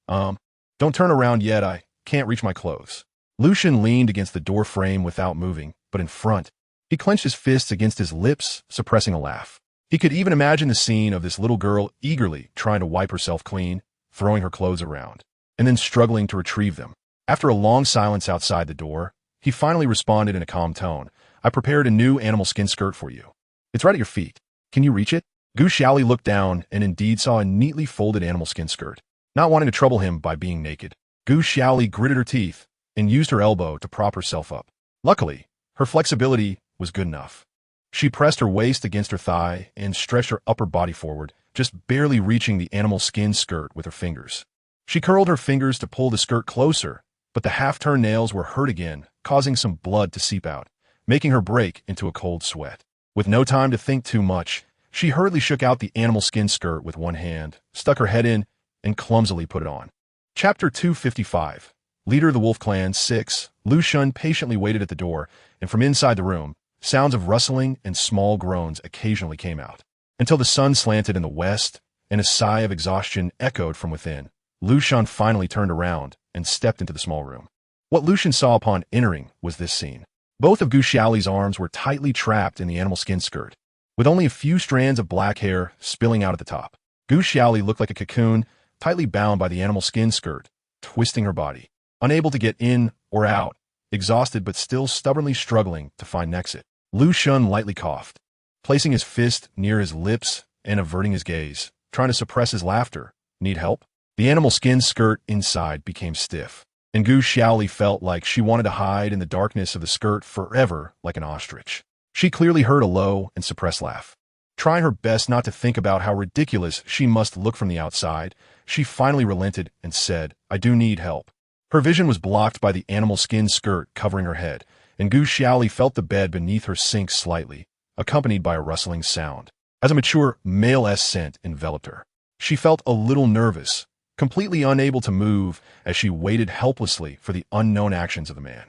Don't turn around yet, I can't reach my clothes." Lu Shun leaned against the door frame without moving, but in front, he clenched his fists against his lips, suppressing a laugh. He could even imagine the scene of this little girl eagerly trying to wipe herself clean, throwing her clothes around, and then struggling to retrieve them. After a long silence outside the door, he finally responded in a calm tone. "I prepared a new animal skin skirt for you. It's right at your feet. Can you reach it?" Gu Xiaoli looked down and indeed saw a neatly folded animal skin skirt. Not wanting to trouble him by being naked, Gu Xiaoli gritted her teeth and used her elbow to prop herself up. Luckily, her flexibility was good enough. She pressed her waist against her thigh and stretched her upper body forward, just barely reaching the animal skin skirt with her fingers. She curled her fingers to pull the skirt closer, but the half-turned nails were hurt again, causing some blood to seep out, making her break into a cold sweat. With no time to think too much, she hurriedly shook out the animal skin skirt with one hand, stuck her head in, and clumsily put it on. Chapter 255. Leader of the Wolf Clan 6. Lu Shun patiently waited at the door, and from inside the room, sounds of rustling and small groans occasionally came out. Until the sun slanted in the west, and a sigh of exhaustion echoed from within, Lu Shun finally turned around and stepped into the small room. What Lu Shun saw upon entering was this scene. Both of Gu Xiaoli's arms were tightly trapped in the animal skin skirt, with only a few strands of black hair spilling out at the top. Gu Xiaoli looked like a cocoon, tightly bound by the animal skin skirt, twisting her body, unable to get in or out, exhausted but still stubbornly struggling to find exit. Lu Shun lightly coughed, placing his fist near his lips and averting his gaze, trying to suppress his laughter. "Need help?" The animal skin skirt inside became stiff, and Gu Xiaoli felt like she wanted to hide in the darkness of the skirt forever like an ostrich. She clearly heard a low and suppressed laugh. Trying her best not to think about how ridiculous she must look from the outside, she finally relented and said, "I do need help." Her vision was blocked by the animal skin skirt covering her head, and Gu Xiaoli felt the bed beneath her sink slightly, accompanied by a rustling sound. As a mature male scent enveloped her, she felt a little nervous, completely unable to move as she waited helplessly for the unknown actions of the man.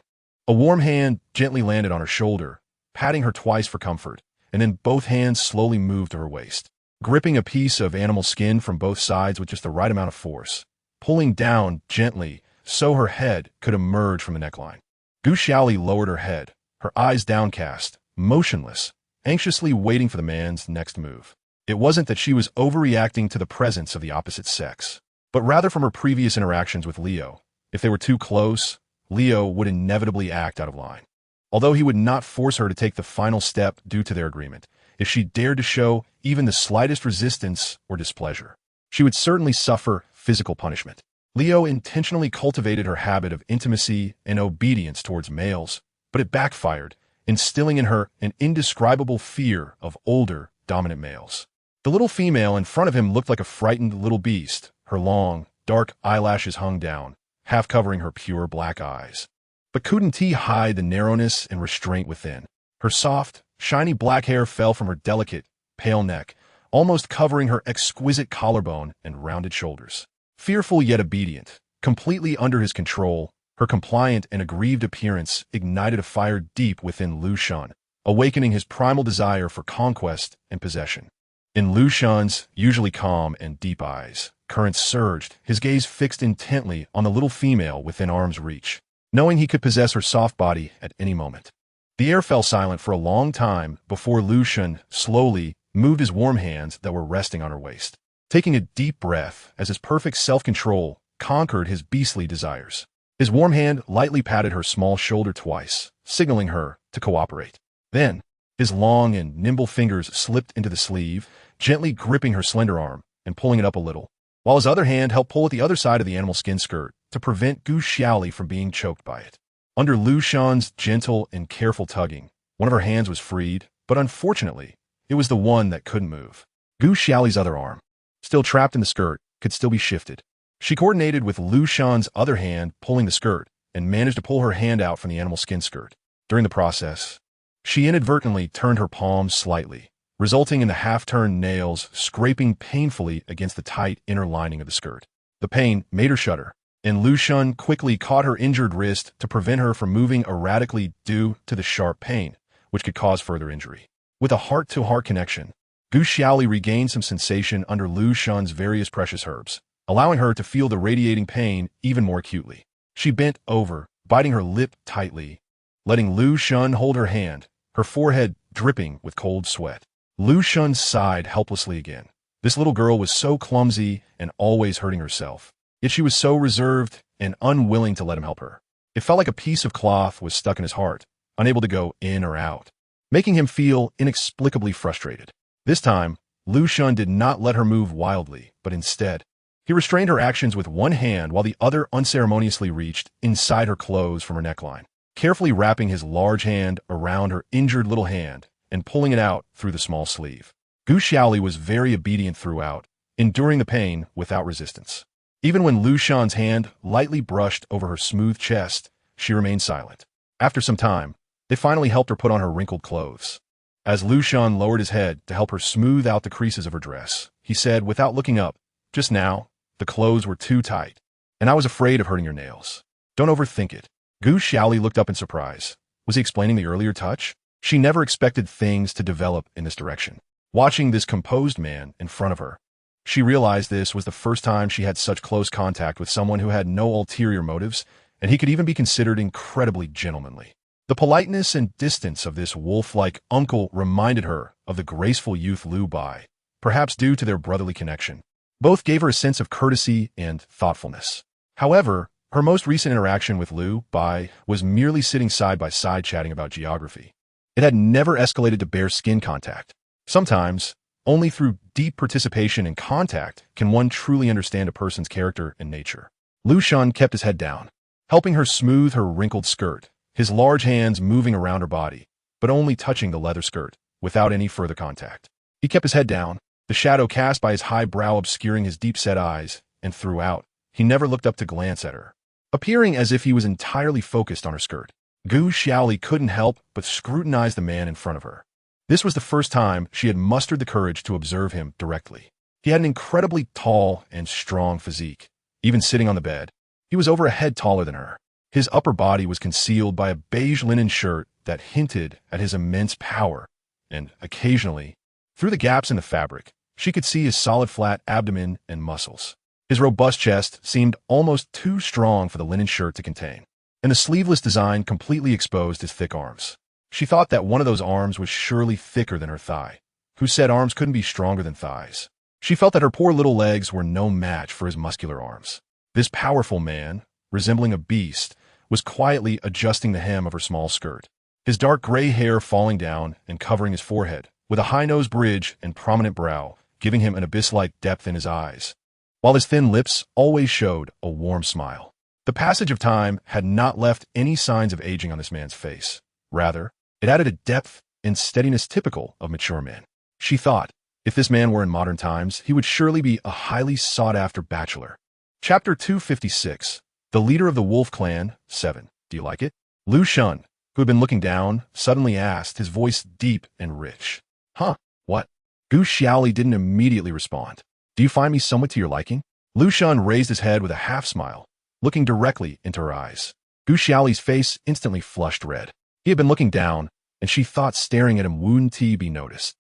A warm hand gently landed on her shoulder, patting her twice for comfort, and then both hands slowly moved to her waist, gripping a piece of animal skin from both sides with just the right amount of force, pulling down gently so her head could emerge from the neckline. Gu Xiaoli lowered her head, her eyes downcast, motionless, anxiously waiting for the man's next move. It wasn't that she was overreacting to the presence of the opposite sex, but rather from her previous interactions with Leo. If they were too close, Leo would inevitably act out of line. Although he would not force her to take the final step due to their agreement, if she dared to show even the slightest resistance or displeasure, she would certainly suffer physical punishment. Leo intentionally cultivated her habit of intimacy and obedience towards males, but it backfired, instilling in her an indescribable fear of older, dominant males. The little female in front of him looked like a frightened little beast. Her long, dark eyelashes hung down, half covering her pure black eyes, but couldn't hide the narrowness and restraint within. Her soft, shiny black hair fell from her delicate, pale neck, almost covering her exquisite collarbone and rounded shoulders. Fearful yet obedient, completely under his control, her compliant and aggrieved appearance ignited a fire deep within Lu Shun, awakening his primal desire for conquest and possession. In Lu Shun's usually calm and deep eyes, currents surged, his gaze fixed intently on the little female within arm's reach, knowing he could possess her soft body at any moment. The air fell silent for a long time before Lu Shun slowly moved his warm hands that were resting on her waist, taking a deep breath as his perfect self-control conquered his beastly desires. His warm hand lightly patted her small shoulder twice, signaling her to cooperate. Then, his long and nimble fingers slipped into the sleeve, gently gripping her slender arm and pulling it up a little, while his other hand helped pull at the other side of the animal skin skirt to prevent Gu Xiaoli from being choked by it. Under Lu Shan's gentle and careful tugging, one of her hands was freed, but unfortunately, it was the one that couldn't move. Gu Xiaoli's other arm, still trapped in the skirt, could still be shifted. She coordinated with Lu Shan's other hand pulling the skirt and managed to pull her hand out from the animal skin skirt. During the process, she inadvertently turned her palms slightly, resulting in the half-turned nails scraping painfully against the tight inner lining of the skirt. The pain made her shudder, and Lu Shan quickly caught her injured wrist to prevent her from moving erratically due to the sharp pain, which could cause further injury. With a heart-to-heart connection, Gu Xiaoli regained some sensation under Lu Shan's various precious herbs, allowing her to feel the radiating pain even more acutely. She bent over, biting her lip tightly, letting Lu Shan hold her hand, her forehead dripping with cold sweat. Lu Shan sighed helplessly again. This little girl was so clumsy and always hurting herself, yet she was so reserved and unwilling to let him help her. It felt like a piece of cloth was stuck in his heart, unable to go in or out, making him feel inexplicably frustrated. This time, Lu Shan did not let her move wildly, but instead, he restrained her actions with one hand while the other unceremoniously reached inside her clothes from her neckline, carefully wrapping his large hand around her injured little hand and pulling it out through the small sleeve. Gu Xiaoli was very obedient throughout, enduring the pain without resistance. Even when Lu Shan's hand lightly brushed over her smooth chest, she remained silent. After some time, they finally helped her put on her wrinkled clothes. As Lu Shan lowered his head to help her smooth out the creases of her dress, he said without looking up, "Just now, the clothes were too tight, and I was afraid of hurting your nails. Don't overthink it." Gu Xiaoli looked up in surprise. Was he explaining the earlier touch? She never expected things to develop in this direction. Watching this composed man in front of her, she realized this was the first time she had such close contact with someone who had no ulterior motives, and he could even be considered incredibly gentlemanly. The politeness and distance of this wolf-like uncle reminded her of the graceful youth Lu Bai, perhaps due to their brotherly connection. Both gave her a sense of courtesy and thoughtfulness. However, her most recent interaction with Lu Bai was merely sitting side by side chatting about geography. It had never escalated to bare skin contact. Sometimes, only through deep participation and contact can one truly understand a person's character and nature. Lu Shan kept his head down, helping her smooth her wrinkled skirt, his large hands moving around her body, but only touching the leather skirt, without any further contact. He kept his head down, the shadow cast by his high brow obscuring his deep-set eyes, and throughout, he never looked up to glance at her, appearing as if he was entirely focused on her skirt. Gu Xiaoli couldn't help but scrutinize the man in front of her. This was the first time she had mustered the courage to observe him directly. He had an incredibly tall and strong physique. Even sitting on the bed, he was over a head taller than her. His upper body was concealed by a beige linen shirt that hinted at his immense power, and occasionally, through the gaps in the fabric, she could see his solid flat abdomen and muscles. His robust chest seemed almost too strong for the linen shirt to contain, and the sleeveless design completely exposed his thick arms. She thought that one of those arms was surely thicker than her thigh. Who said arms couldn't be stronger than thighs? She felt that her poor little legs were no match for his muscular arms. This powerful man, resembling a beast, was quietly adjusting the hem of her small skirt, his dark gray hair falling down and covering his forehead, with a high-nose bridge and prominent brow, giving him an abyss-like depth in his eyes, while his thin lips always showed a warm smile. The passage of time had not left any signs of aging on this man's face. Rather, it added a depth and steadiness typical of mature men. She thought, if this man were in modern times, he would surely be a highly sought-after bachelor. Chapter 256. The leader of the Wolf Clan, 7. Do you like it? Lu Shan, who had been looking down, suddenly asked, his voice deep and rich. Huh? What? Gu Xiaoli didn't immediately respond. Do you find me somewhat to your liking? Lu Shan raised his head with a half-smile, looking directly into her eyes. Gu Xiaoli's face instantly flushed red. He had been looking down, and she thought staring at him wouldn't be noticed.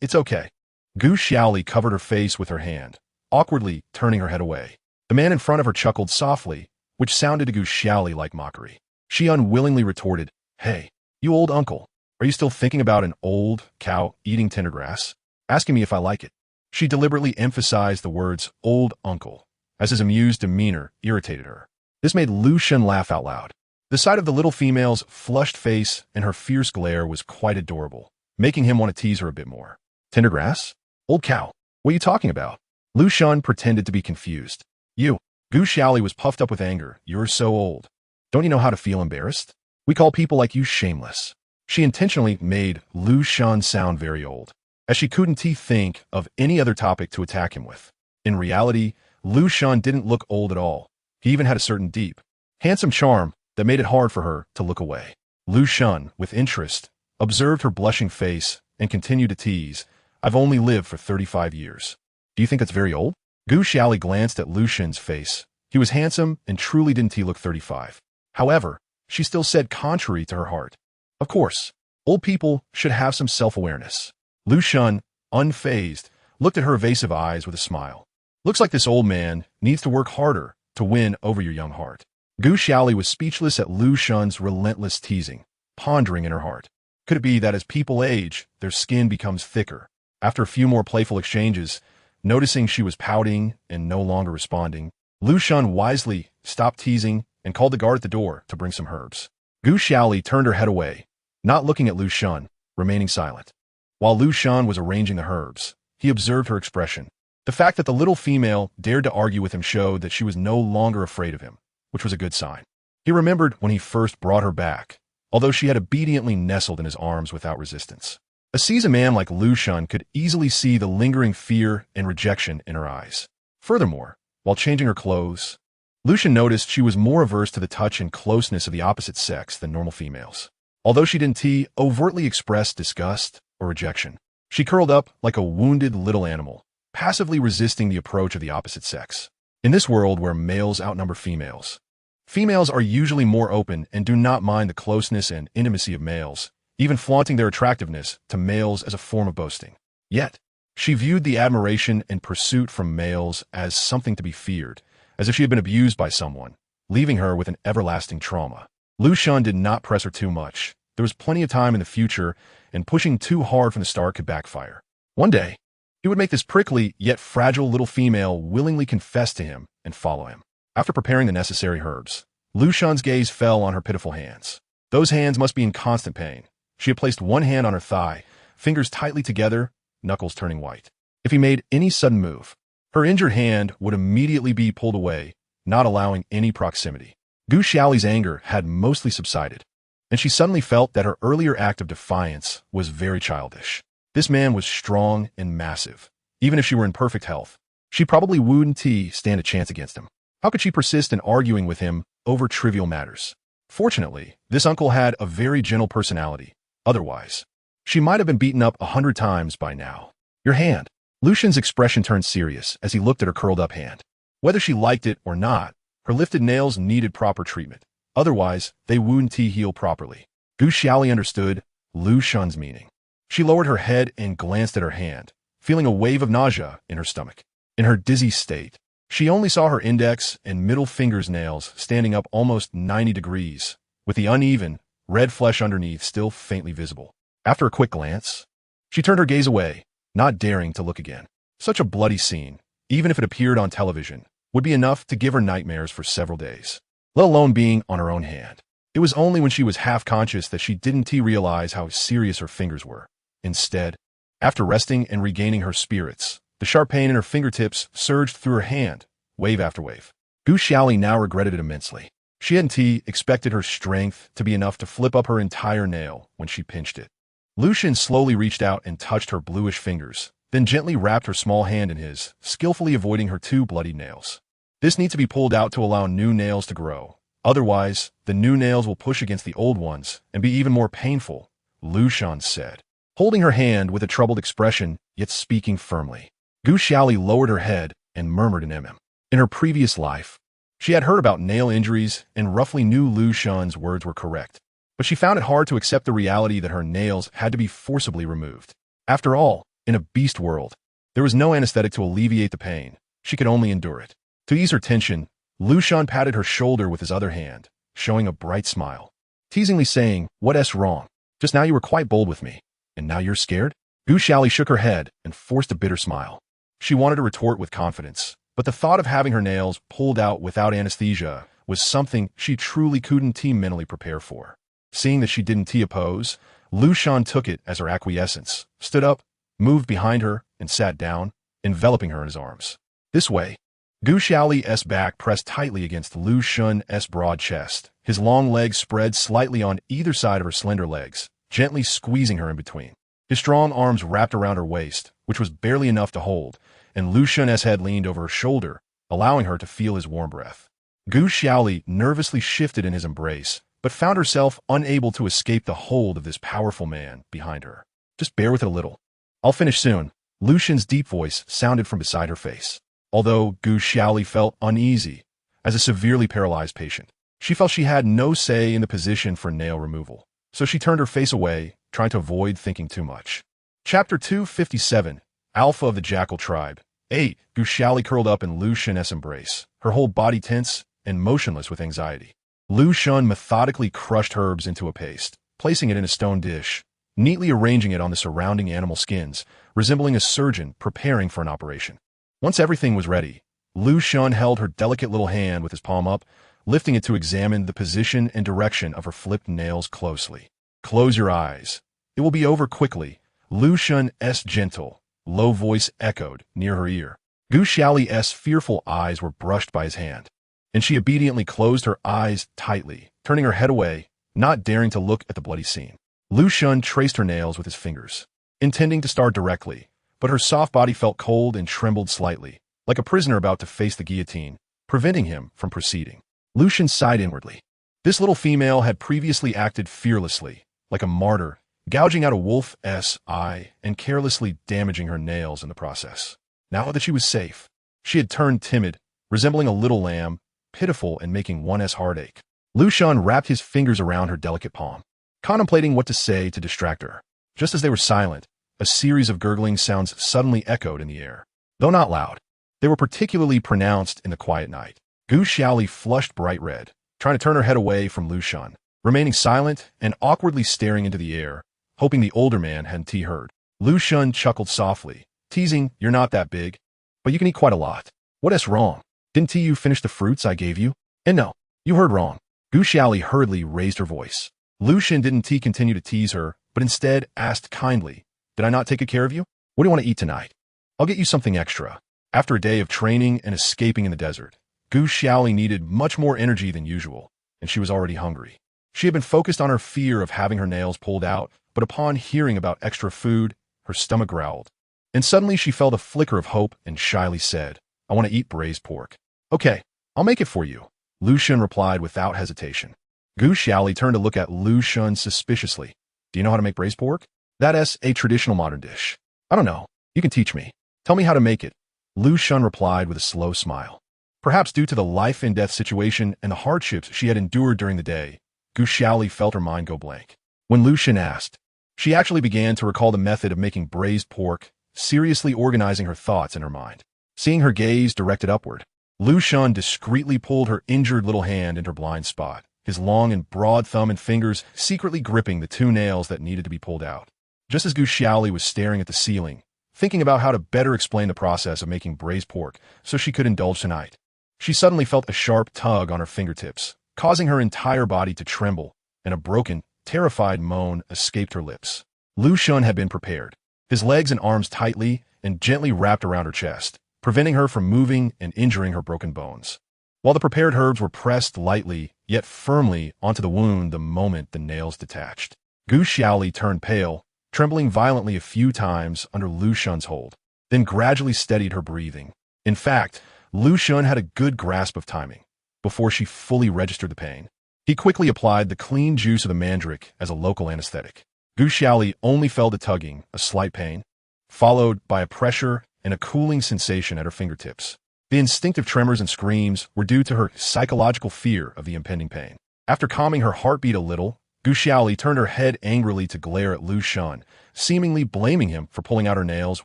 It's okay. Gu Xiaoli covered her face with her hand, awkwardly turning her head away. The man in front of her chuckled softly, which sounded to Gu Xiaoli like mockery. She unwillingly retorted, Hey, you old uncle, are you still thinking about an old cow eating tender grass? Asking me if I like it. She deliberately emphasized the words old uncle, as his amused demeanor irritated her. This made Lu Xun laugh out loud. The sight of the little female's flushed face and her fierce glare was quite adorable, making him want to tease her a bit more. Tender grass? Old cow. What are you talking about? Lu Xun pretended to be confused. You. Gu Xiaoli was puffed up with anger. You're so old. Don't you know how to feel embarrassed? We call people like you shameless. She intentionally made Lu Xun sound very old, as she couldn't think of any other topic to attack him with. In reality, Lu Xun didn't look old at all. He even had a certain deep, handsome charm that made it hard for her to look away. Lu Xun, with interest, observed her blushing face and continued to tease. I've only lived for 35 years. Do you think that's very old? Gu Xiaoli glanced at Lu Xun's face. He was handsome and truly didn't he look 35. However, she still said contrary to her heart. Of course, old people should have some self-awareness. Lu Xun, unfazed, looked at her evasive eyes with a smile. Looks like this old man needs to work harder to win over your young heart. Gu Xiaoli was speechless at Lu Xun's relentless teasing, pondering in her heart. Could it be that as people age, their skin becomes thicker? After a few more playful exchanges, noticing she was pouting and no longer responding, Lu Xun wisely stopped teasing and called the guard at the door to bring some herbs. Gu Xiaoli turned her head away, not looking at Lu Xun, remaining silent. While Lu Xun was arranging the herbs, he observed her expression. The fact that the little female dared to argue with him showed that she was no longer afraid of him, which was a good sign. He remembered when he first brought her back, although she had obediently nestled in his arms without resistance. A seasoned man like Lu Xun could easily see the lingering fear and rejection in her eyes. Furthermore, while changing her clothes, Lu Xun noticed she was more averse to the touch and closeness of the opposite sex than normal females. Although she didn't overtly express disgust or rejection, she curled up like a wounded little animal, passively resisting the approach of the opposite sex. In this world where males outnumber females, females are usually more open and do not mind the closeness and intimacy of males, even flaunting their attractiveness to males as a form of boasting. Yet, she viewed the admiration and pursuit from males as something to be feared, as if she had been abused by someone, leaving her with an everlasting trauma. Lu Xun did not press her too much. There was plenty of time in the future, and pushing too hard from the start could backfire. One day, he would make this prickly yet fragile little female willingly confess to him and follow him. After preparing the necessary herbs, Lu Xun's gaze fell on her pitiful hands. Those hands must be in constant pain. She had placed one hand on her thigh, fingers tightly together, knuckles turning white. If he made any sudden move, her injured hand would immediately be pulled away, not allowing any proximity. Gu Xiaoli's anger had mostly subsided, and she suddenly felt that her earlier act of defiance was very childish. This man was strong and massive. Even if she were in perfect health, she probably wouldn't stand a chance against him. How could she persist in arguing with him over trivial matters? Fortunately, this uncle had a very gentle personality. Otherwise, she might have been beaten up 100 times by now. Your hand. Lu Xun's expression turned serious as he looked at her curled-up hand. Whether she liked it or not, her lifted nails needed proper treatment. Otherwise, they wouldn't heal properly. Gu Xiaoli understood Lu Xun's meaning. She lowered her head and glanced at her hand, feeling a wave of nausea in her stomach. In her dizzy state, she only saw her index and middle finger's nails standing up almost 90 degrees, with the uneven, red flesh underneath still faintly visible. After a quick glance, she turned her gaze away, not daring to look again. Such a bloody scene, even if it appeared on television, would be enough to give her nightmares for several days, let alone being on her own hand. It was only when she was half-conscious that she didn't realize how serious her fingers were. Instead, after resting and regaining her spirits, the sharp pain in her fingertips surged through her hand, wave after wave. Gu Xiaoli now regretted it immensely. She hadn't expected her strength to be enough to flip up her entire nail when she pinched it. Lu Xun slowly reached out and touched her bluish fingers, then gently wrapped her small hand in his, skillfully avoiding her two bloody nails. This needs to be pulled out to allow new nails to grow. Otherwise, the new nails will push against the old ones and be even more painful, Lu Xun said, holding her hand with a troubled expression, yet speaking firmly. Gu Xiaoli lowered her head and murmured an mm. In her previous life, she had heard about nail injuries and roughly knew Lu Xun's words were correct, but she found it hard to accept the reality that her nails had to be forcibly removed. After all, in a beast world, there was no anesthetic to alleviate the pain. She could only endure it. To ease her tension, Lu Xun patted her shoulder with his other hand, showing a bright smile, teasingly saying, "What's wrong? Just now you were quite bold with me, and now you're scared?" Gu Xiaoli shook her head and forced a bitter smile. She wanted to retort with confidence, But the thought of having her nails pulled out without anesthesia was something she truly couldn't mentally prepare for. Seeing that she didn't oppose, Lu Shan took it as her acquiescence, stood up, moved behind her, and sat down, enveloping her in his arms. This way, Gu Xiaoli's back pressed tightly against Lu Shan's broad chest, his long legs spread slightly on either side of her slender legs, gently squeezing her in between. His strong arms wrapped around her waist, which was barely enough to hold, and Lu Shan's head leaned over her shoulder, allowing her to feel his warm breath. Gu Xiaoli nervously shifted in his embrace, but found herself unable to escape the hold of this powerful man behind her. Just bear with it a little. I'll finish soon. Lu Shan's deep voice sounded from beside her face. Although Gu Xiaoli felt uneasy, as a severely paralyzed patient, she felt she had no say in the position for nail removal, so she turned her face away, trying to avoid thinking too much. Chapter 257, Alpha of the Jackal Tribe. 8. Gu Xiaoli curled up in Lu Shan's embrace, her whole body tense and motionless with anxiety. Lu Shan methodically crushed herbs into a paste, placing it in a stone dish, neatly arranging it on the surrounding animal skins, resembling a surgeon preparing for an operation. Once everything was ready, Lu Shan held her delicate little hand with his palm up, lifting it to examine the position and direction of her flipped nails closely. Close your eyes. It will be over quickly. Lu Shan's gentle, low voice echoed near her ear. Gu Xiaoli's fearful eyes were brushed by his hand, and she obediently closed her eyes tightly, turning her head away, not daring to look at the bloody scene. Lu Shan traced her nails with his fingers, intending to start directly, but her soft body felt cold and trembled slightly, like a prisoner about to face the guillotine, preventing him from proceeding. Lu Shan sighed inwardly. This little female had previously acted fearlessly, like a martyr, gouging out a wolf's eye and carelessly damaging her nails in the process. Now that she was safe, she had turned timid, resembling a little lamb, pitiful and making one's heart ache. Lu Shan wrapped his fingers around her delicate palm, contemplating what to say to distract her. Just as they were silent, a series of gurgling sounds suddenly echoed in the air. Though not loud, they were particularly pronounced in the quiet night. Gu Xiaoli flushed bright red, trying to turn her head away from Lu Shan, remaining silent and awkwardly staring into the air, hoping the older man hadn't heard. Lu Shan chuckled softly, teasing, "You're not that big, but you can eat quite a lot. What's wrong? Didn't you finish the fruits I gave you?" "And no, you heard wrong." Gu Xiaoli hurriedly raised her voice. Lu Shan didn't continue to tease her, but instead asked kindly, "Did I not take good care of you? What do you want to eat tonight? I'll get you something extra." After a day of training and escaping in the desert, Gu Xiaoli needed much more energy than usual, and she was already hungry. She had been focused on her fear of having her nails pulled out, but upon hearing about extra food, her stomach growled. And suddenly she felt a flicker of hope and shyly said, "I want to eat braised pork." "Okay, I'll make it for you," Lu Shan replied without hesitation. Gu Xiaoli turned to look at Lu Shan suspiciously. "Do you know how to make braised pork?" "That's a traditional modern dish." "I don't know. You can teach me. Tell me how to make it," Lu Shan replied with a slow smile. Perhaps due to the life-and-death situation and the hardships she had endured during the day, Gu Xiaoli felt her mind go blank. When Lu Shan asked, she actually began to recall the method of making braised pork, seriously organizing her thoughts in her mind. Seeing her gaze directed upward, Lu Shan discreetly pulled her injured little hand into her blind spot, his long and broad thumb and fingers secretly gripping the two nails that needed to be pulled out. Just as Gu Xiaoli was staring at the ceiling, thinking about how to better explain the process of making braised pork so she could indulge tonight, she suddenly felt a sharp tug on her fingertips, causing her entire body to tremble, and a broken, terrified moan escaped her lips. Lu Shan had been prepared, his legs and arms tightly and gently wrapped around her chest, preventing her from moving and injuring her broken bones. While the prepared herbs were pressed lightly, yet firmly, onto the wound the moment the nails detached. Gu Xiaoli turned pale, trembling violently a few times under Lu Shan's hold, then gradually steadied her breathing. In fact, Lu Shan had a good grasp of timing. Before she fully registered the pain, he quickly applied the clean juice of the mandrake as a local anesthetic. Gu Xiaoli only felt a tugging, a slight pain, followed by a pressure and a cooling sensation at her fingertips. The instinctive tremors and screams were due to her psychological fear of the impending pain. After calming her heartbeat a little, Gu Xiaoli turned her head angrily to glare at Lu Shan, seemingly blaming him for pulling out her nails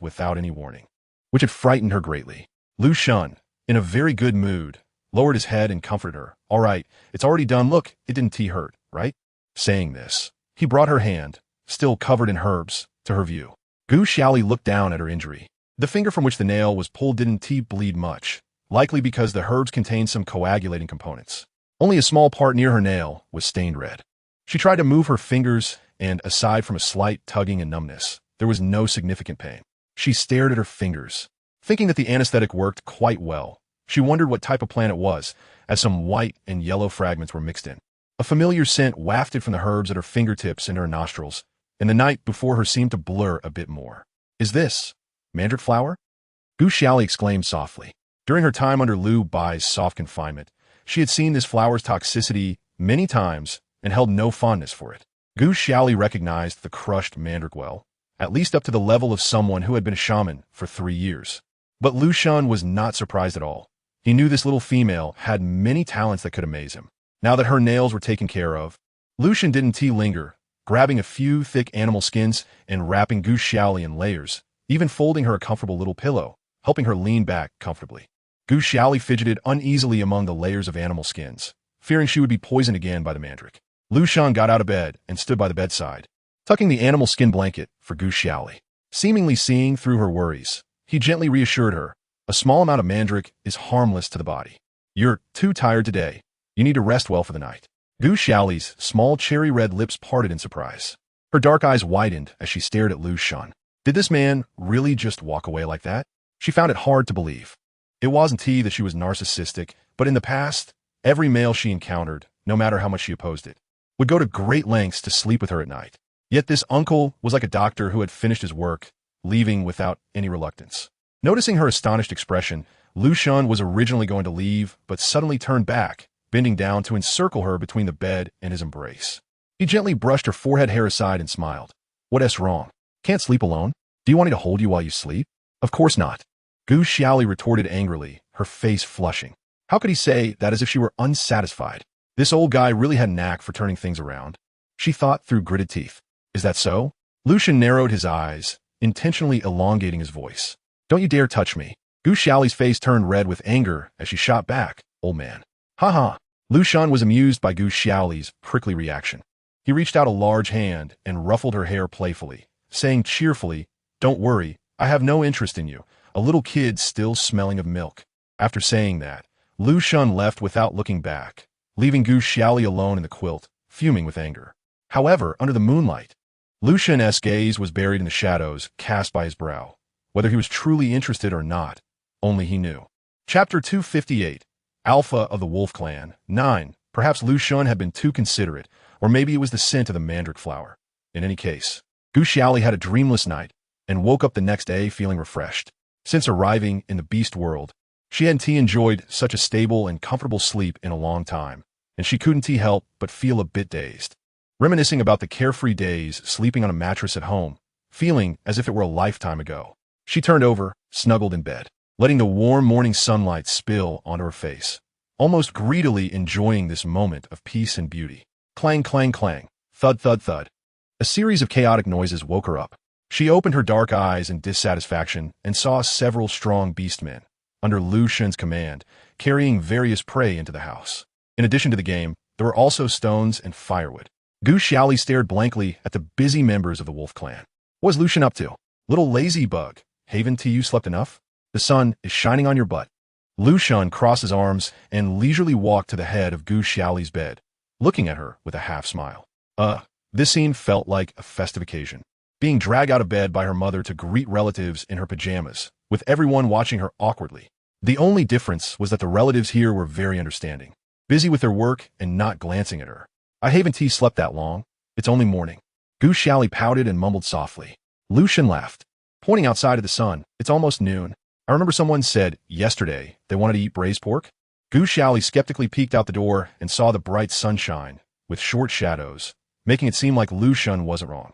without any warning, which had frightened her greatly. Lu Shan, in a very good mood, lowered his head and comforted her. "All right, it's already done. Look, it didn't hurt, right?" Saying this, he brought her hand, still covered in herbs, to her view. Gu Xiaoli looked down at her injury. The finger from which the nail was pulled didn't bleed much, likely because the herbs contained some coagulating components. Only a small part near her nail was stained red. She tried to move her fingers, and aside from a slight tugging and numbness, there was no significant pain. She stared at her fingers. Thinking that the anesthetic worked quite well, she wondered what type of plant it was, as some white and yellow fragments were mixed in. A familiar scent wafted from the herbs at her fingertips into her nostrils, and the night before her seemed to blur a bit more. "Is this mandrake flower?" Gu Xiaoli exclaimed softly. During her time under Liu Bai's soft confinement, she had seen this flower's toxicity many times and held no fondness for it. Gu Xiaoli recognized the crushed mandrake well, at least up to the level of someone who had been a shaman for 3 years. But Lu Shun was not surprised at all. He knew this little female had many talents that could amaze him. Now that her nails were taken care of, Lu Shun didn't linger, grabbing a few thick animal skins and wrapping Gu Xiaoli in layers, even folding her a comfortable little pillow, helping her lean back comfortably. Gu Xiaoli fidgeted uneasily among the layers of animal skins, fearing she would be poisoned again by the mandrake. Lu Shun got out of bed and stood by the bedside, tucking the animal skin blanket for Gu Xiaoli. Seemingly seeing through her worries, he gently reassured her, "A small amount of mandrake is harmless to the body. You're too tired today. You need to rest well for the night." Gu Xiaoli's small cherry-red lips parted in surprise. Her dark eyes widened as she stared at Lu Shun. Did this man really just walk away like that? She found it hard to believe. It wasn't that she was narcissistic, but in the past, every male she encountered, no matter how much she opposed it, would go to great lengths to sleep with her at night. Yet this uncle was like a doctor who had finished his work, leaving without any reluctance. Noticing her astonished expression, Lu Shun was originally going to leave, but suddenly turned back, bending down to encircle her between the bed and his embrace. He gently brushed her forehead hair aside and smiled. "What's wrong? Can't sleep alone? Do you want me to hold you while you sleep?" "Of course not." Gu Xiaoli retorted angrily, her face flushing. How could he say that as if she were unsatisfied? This old guy really had a knack for turning things around. She thought through gritted teeth. "Is that so?" Lu Shun narrowed his eyes, intentionally elongating his voice. "Don't you dare touch me." Gu Xiaoli's face turned red with anger as she shot back, "Old man." "Ha ha." Lu Shun was amused by Gu Xiaoli's prickly reaction. He reached out a large hand and ruffled her hair playfully, saying cheerfully, "Don't worry, I have no interest in you, a little kid still smelling of milk." After saying that, Lu Shun left without looking back, leaving Gu Xiaoli alone in the quilt, fuming with anger. However, under the moonlight, Lu Shun's gaze was buried in the shadows cast by his brow. Whether he was truly interested or not, only he knew. Chapter 258, Alpha of the Wolf Clan, 9. Perhaps Lu Shun had been too considerate, or maybe it was the scent of the mandrake flower. In any case, Gu Xiaoli had a dreamless night and woke up the next day feeling refreshed. Since arriving in the beast world, she hadn't enjoyed such a stable and comfortable sleep in a long time, and she couldn't help but feel a bit dazed. Reminiscing about the carefree days sleeping on a mattress at home, feeling as if it were a lifetime ago, she turned over, snuggled in bed, letting the warm morning sunlight spill onto her face, almost greedily enjoying this moment of peace and beauty. Clang, clang, clang, thud, thud, thud. A series of chaotic noises woke her up. She opened her dark eyes in dissatisfaction and saw several strong beastmen, under Lu Shun's command, carrying various prey into the house. In addition to the game, there were also stones and firewood. Gu Xiaoli stared blankly at the busy members of the wolf clan. What was Lu Shun up to? "Little lazy bug, haven't you slept enough? The sun is shining on your butt." Lu Shun crossed his arms and leisurely walked to the head of Gu Xiaoli's bed, looking at her with a half-smile. This scene felt like a festive occasion. Being dragged out of bed by her mother to greet relatives in her pajamas, with everyone watching her awkwardly. The only difference was that the relatives here were very understanding, busy with their work and not glancing at her. "I haven't slept that long. It's only morning." Gu Xiaoli pouted and mumbled softly. Lu Shun laughed, pointing outside at the sun. "It's almost noon. I remember someone said yesterday they wanted to eat braised pork." Gu Xiaoli skeptically peeked out the door and saw the bright sunshine, with short shadows, making it seem like Lu Shun wasn't wrong.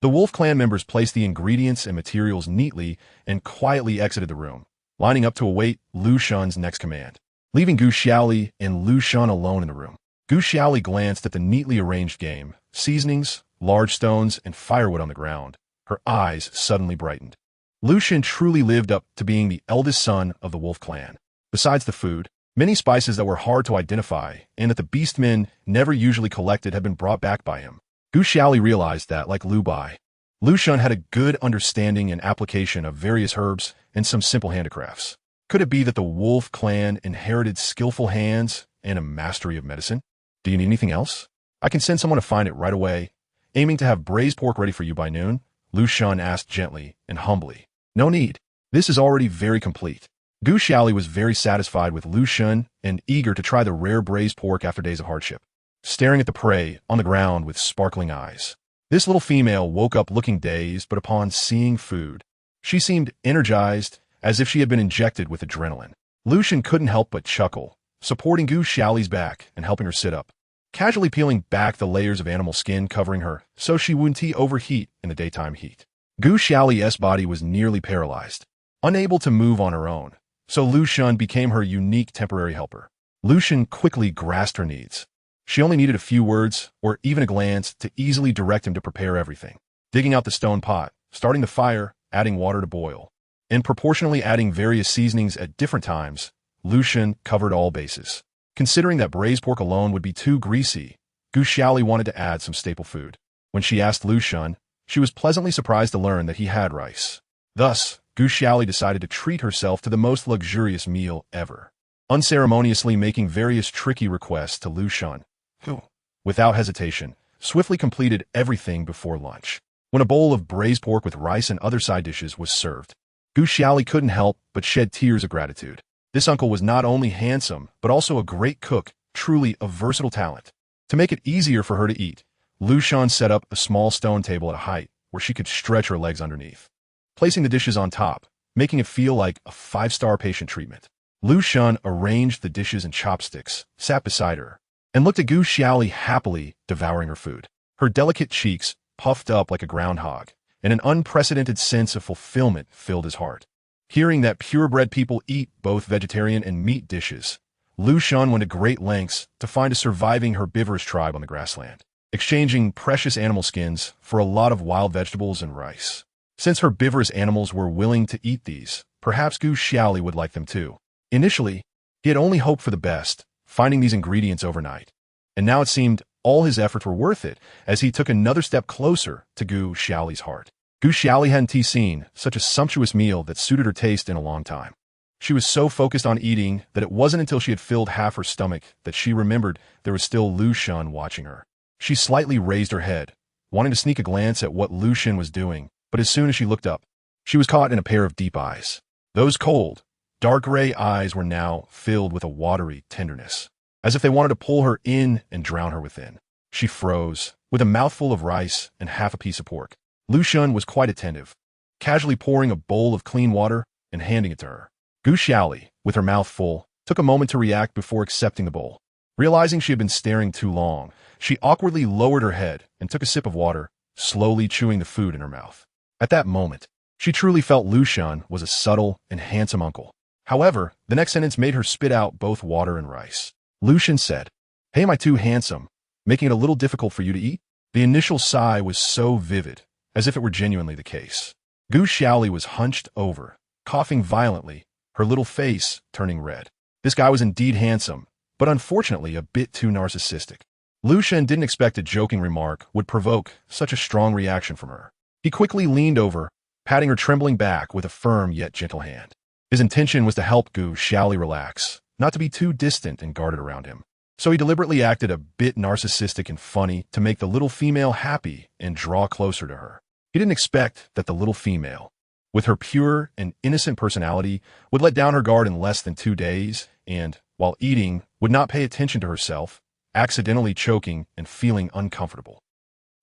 The Wolf Clan members placed the ingredients and materials neatly and quietly exited the room, lining up to await Lu Shun's next command, leaving Gu Xiaoli and Lu Shun alone in the room. Gu Xiaoli glanced at the neatly arranged game, seasonings, large stones, and firewood on the ground. Her eyes suddenly brightened. Lu Shun truly lived up to being the eldest son of the Wolf Clan. Besides the food, many spices that were hard to identify and that the beastmen never usually collected had been brought back by him. Gu Xiaoli realized that, like Liu Bai, Lu Shun had a good understanding and application of various herbs and some simple handicrafts. Could it be that the wolf clan inherited skillful hands and a mastery of medicine? Do you need anything else? I can send someone to find it right away. Aiming to have braised pork ready for you by noon, Lu Shun asked gently and humbly. No need. This is already very complete. Gu Xiaoli was very satisfied with Lu Shun and eager to try the rare braised pork after days of hardship. Staring at the prey on the ground with sparkling eyes, this little female woke up looking dazed, but upon seeing food, she seemed energized, as if she had been injected with adrenaline. Lu Shun couldn't help but chuckle, supporting Gu Xiaoli's back and helping her sit up, casually peeling back the layers of animal skin covering her so she wouldn't overheat in the daytime heat. Gu Xiaoli's body was nearly paralyzed, unable to move on her own, so Lu Shun became her unique temporary helper. Lu Shun quickly grasped her needs. She only needed a few words, or even a glance, to easily direct him to prepare everything. Digging out the stone pot, starting the fire, adding water to boil, and proportionally adding various seasonings at different times, Lu Shun covered all bases. Considering that braised pork alone would be too greasy, Gu Xiaoli wanted to add some staple food. When she asked Lu Shun, she was pleasantly surprised to learn that he had rice. Thus, Gu Xiaoli decided to treat herself to the most luxurious meal ever, unceremoniously making various tricky requests to Lu Shun, who, without hesitation, swiftly completed everything before lunch. When a bowl of braised pork with rice and other side dishes was served, Gu Xiaoli couldn't help but shed tears of gratitude. This uncle was not only handsome, but also a great cook, truly a versatile talent. To make it easier for her to eat, Lu Shun set up a small stone table at a height where she could stretch her legs underneath, placing the dishes on top, making it feel like a five-star patient treatment. Lu Shun arranged the dishes and chopsticks, sat beside her, and looked at Gu Xiaoli happily devouring her food. Her delicate cheeks puffed up like a groundhog, and an unprecedented sense of fulfillment filled his heart. Hearing that purebred people eat both vegetarian and meat dishes, Lu Shun went to great lengths to find a surviving herbivorous tribe on the grassland, exchanging precious animal skins for a lot of wild vegetables and rice. Since herbivorous animals were willing to eat these, perhaps Gu Xiaoli would like them too. Initially, he had only hoped for the best, finding these ingredients overnight, and now it seemed all his efforts were worth it as he took another step closer to Gu Xiaoli's heart. Gu Xiaoli hadn't seen such a sumptuous meal that suited her taste in a long time. She was so focused on eating that it wasn't until she had filled half her stomach that she remembered there was still Lu Shun watching her. She slightly raised her head, wanting to sneak a glance at what Lu Shun was doing, but as soon as she looked up, she was caught in a pair of deep eyes. Those cold, dark gray eyes were now filled with a watery tenderness, as if they wanted to pull her in and drown her within. She froze, with a mouthful of rice and half a piece of pork. Lu Shun was quite attentive, casually pouring a bowl of clean water and handing it to her. Gu Xiaoli, with her mouth full, took a moment to react before accepting the bowl. Realizing she had been staring too long, she awkwardly lowered her head and took a sip of water, slowly chewing the food in her mouth. At that moment, she truly felt Lu Shun was a subtle and handsome uncle. However, the next sentence made her spit out both water and rice. Lu Shun said, "Hey, am I too handsome, making it a little difficult for you to eat?" The initial sigh was so vivid, as if it were genuinely the case. Gu Xiaoli was hunched over, coughing violently, her little face turning red. This guy was indeed handsome, but unfortunately a bit too narcissistic. Lu Shun didn't expect a joking remark would provoke such a strong reaction from her. He quickly leaned over, patting her trembling back with a firm yet gentle hand. His intention was to help Gu Xiaoli relax, not to be too distant and guarded around him. So he deliberately acted a bit narcissistic and funny to make the little female happy and draw closer to her. He didn't expect that the little female, with her pure and innocent personality, would let down her guard in less than 2 days and, while eating, would not pay attention to herself, accidentally choking and feeling uncomfortable.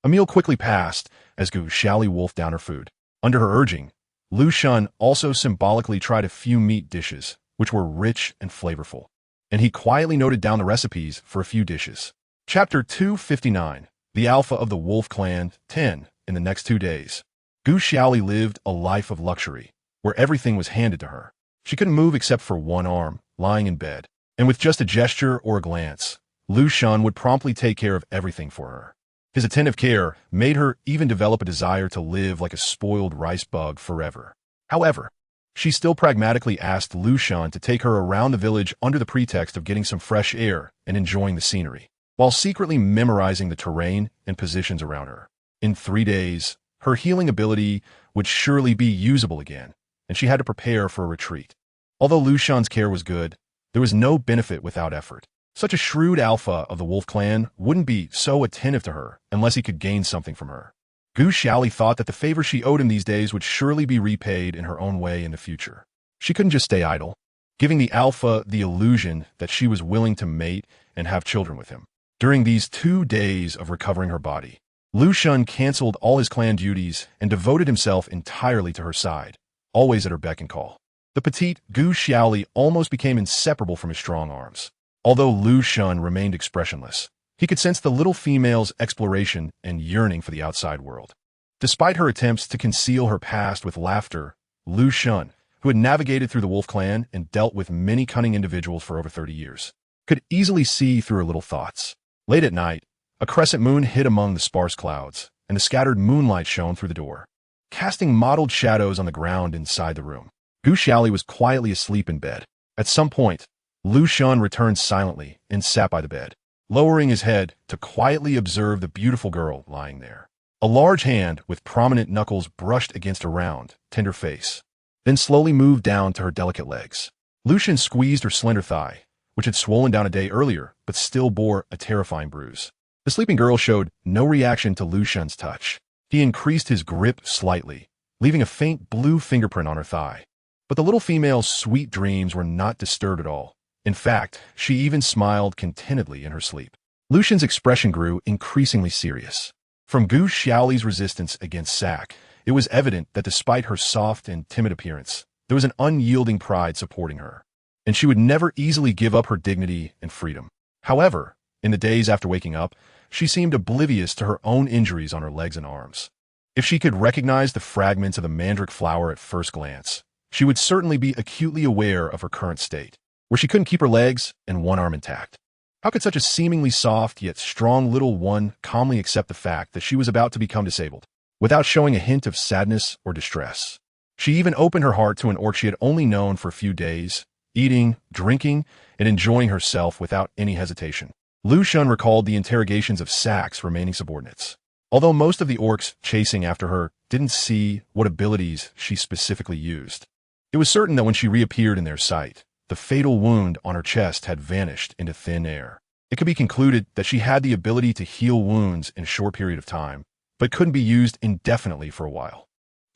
A meal quickly passed as Gu Xiaoli wolfed down her food. Under her urging, Lu Shun also symbolically tried a few meat dishes, which were rich and flavorful, and he quietly noted down the recipes for a few dishes. Chapter 259, The Alpha of the Wolf Clan, 10. In the next 2 days, Gu Xiaoli lived a life of luxury, where everything was handed to her. She couldn't move except for one arm, lying in bed, and with just a gesture or a glance, Lu Shun would promptly take care of everything for her. His attentive care made her even develop a desire to live like a spoiled rice bug forever. However, she still pragmatically asked Lu Shun to take her around the village under the pretext of getting some fresh air and enjoying the scenery, while secretly memorizing the terrain and positions around her. In 3 days, her healing ability would surely be usable again, and she had to prepare for a retreat. Although Lu Shan's care was good, there was no benefit without effort. Such a shrewd alpha of the wolf clan wouldn't be so attentive to her unless he could gain something from her. Gu Xiaoli thought that the favor she owed him these days would surely be repaid in her own way in the future. She couldn't just stay idle, giving the alpha the illusion that she was willing to mate and have children with him. During these 2 days of recovering her body, Lu Shan canceled all his clan duties and devoted himself entirely to her side, always at her beck and call. The petite Gu Xiaoli almost became inseparable from his strong arms. Although Lu Shan remained expressionless, he could sense the little female's exploration and yearning for the outside world. Despite her attempts to conceal her past with laughter, Lu Shan, who had navigated through the wolf clan and dealt with many cunning individuals for over 30 years, could easily see through her little thoughts. Late at night, a crescent moon hid among the sparse clouds, and the scattered moonlight shone through the door, casting mottled shadows on the ground inside the room. Gu Xiaoli was quietly asleep in bed. At some point, Lu Shan returned silently and sat by the bed, lowering his head to quietly observe the beautiful girl lying there. A large hand with prominent knuckles brushed against a round, tender face, then slowly moved down to her delicate legs. Lu Shan squeezed her slender thigh, which had swollen down a day earlier but still bore a terrifying bruise. The sleeping girl showed no reaction to Lu Shan's touch. He increased his grip slightly, leaving a faint blue fingerprint on her thigh. But the little female's sweet dreams were not disturbed at all. In fact, she even smiled contentedly in her sleep. Lu Shan's expression grew increasingly serious. From Gu Xiaoli's resistance against Sack, it was evident that despite her soft and timid appearance, there was an unyielding pride supporting her, and she would never easily give up her dignity and freedom. However, in the days after waking up, she seemed oblivious to her own injuries on her legs and arms. If she could recognize the fragments of the mandrake flower at first glance, she would certainly be acutely aware of her current state, where she couldn't keep her legs and one arm intact. How could such a seemingly soft yet strong little one calmly accept the fact that she was about to become disabled, without showing a hint of sadness or distress? She even opened her heart to an orc she had only known for a few days, eating, drinking, and enjoying herself without any hesitation. Lu Shan recalled the interrogations of Sack's remaining subordinates. Although most of the orcs chasing after her didn't see what abilities she specifically used, it was certain that when she reappeared in their sight, the fatal wound on her chest had vanished into thin air. It could be concluded that she had the ability to heal wounds in a short period of time, but couldn't be used indefinitely for a while.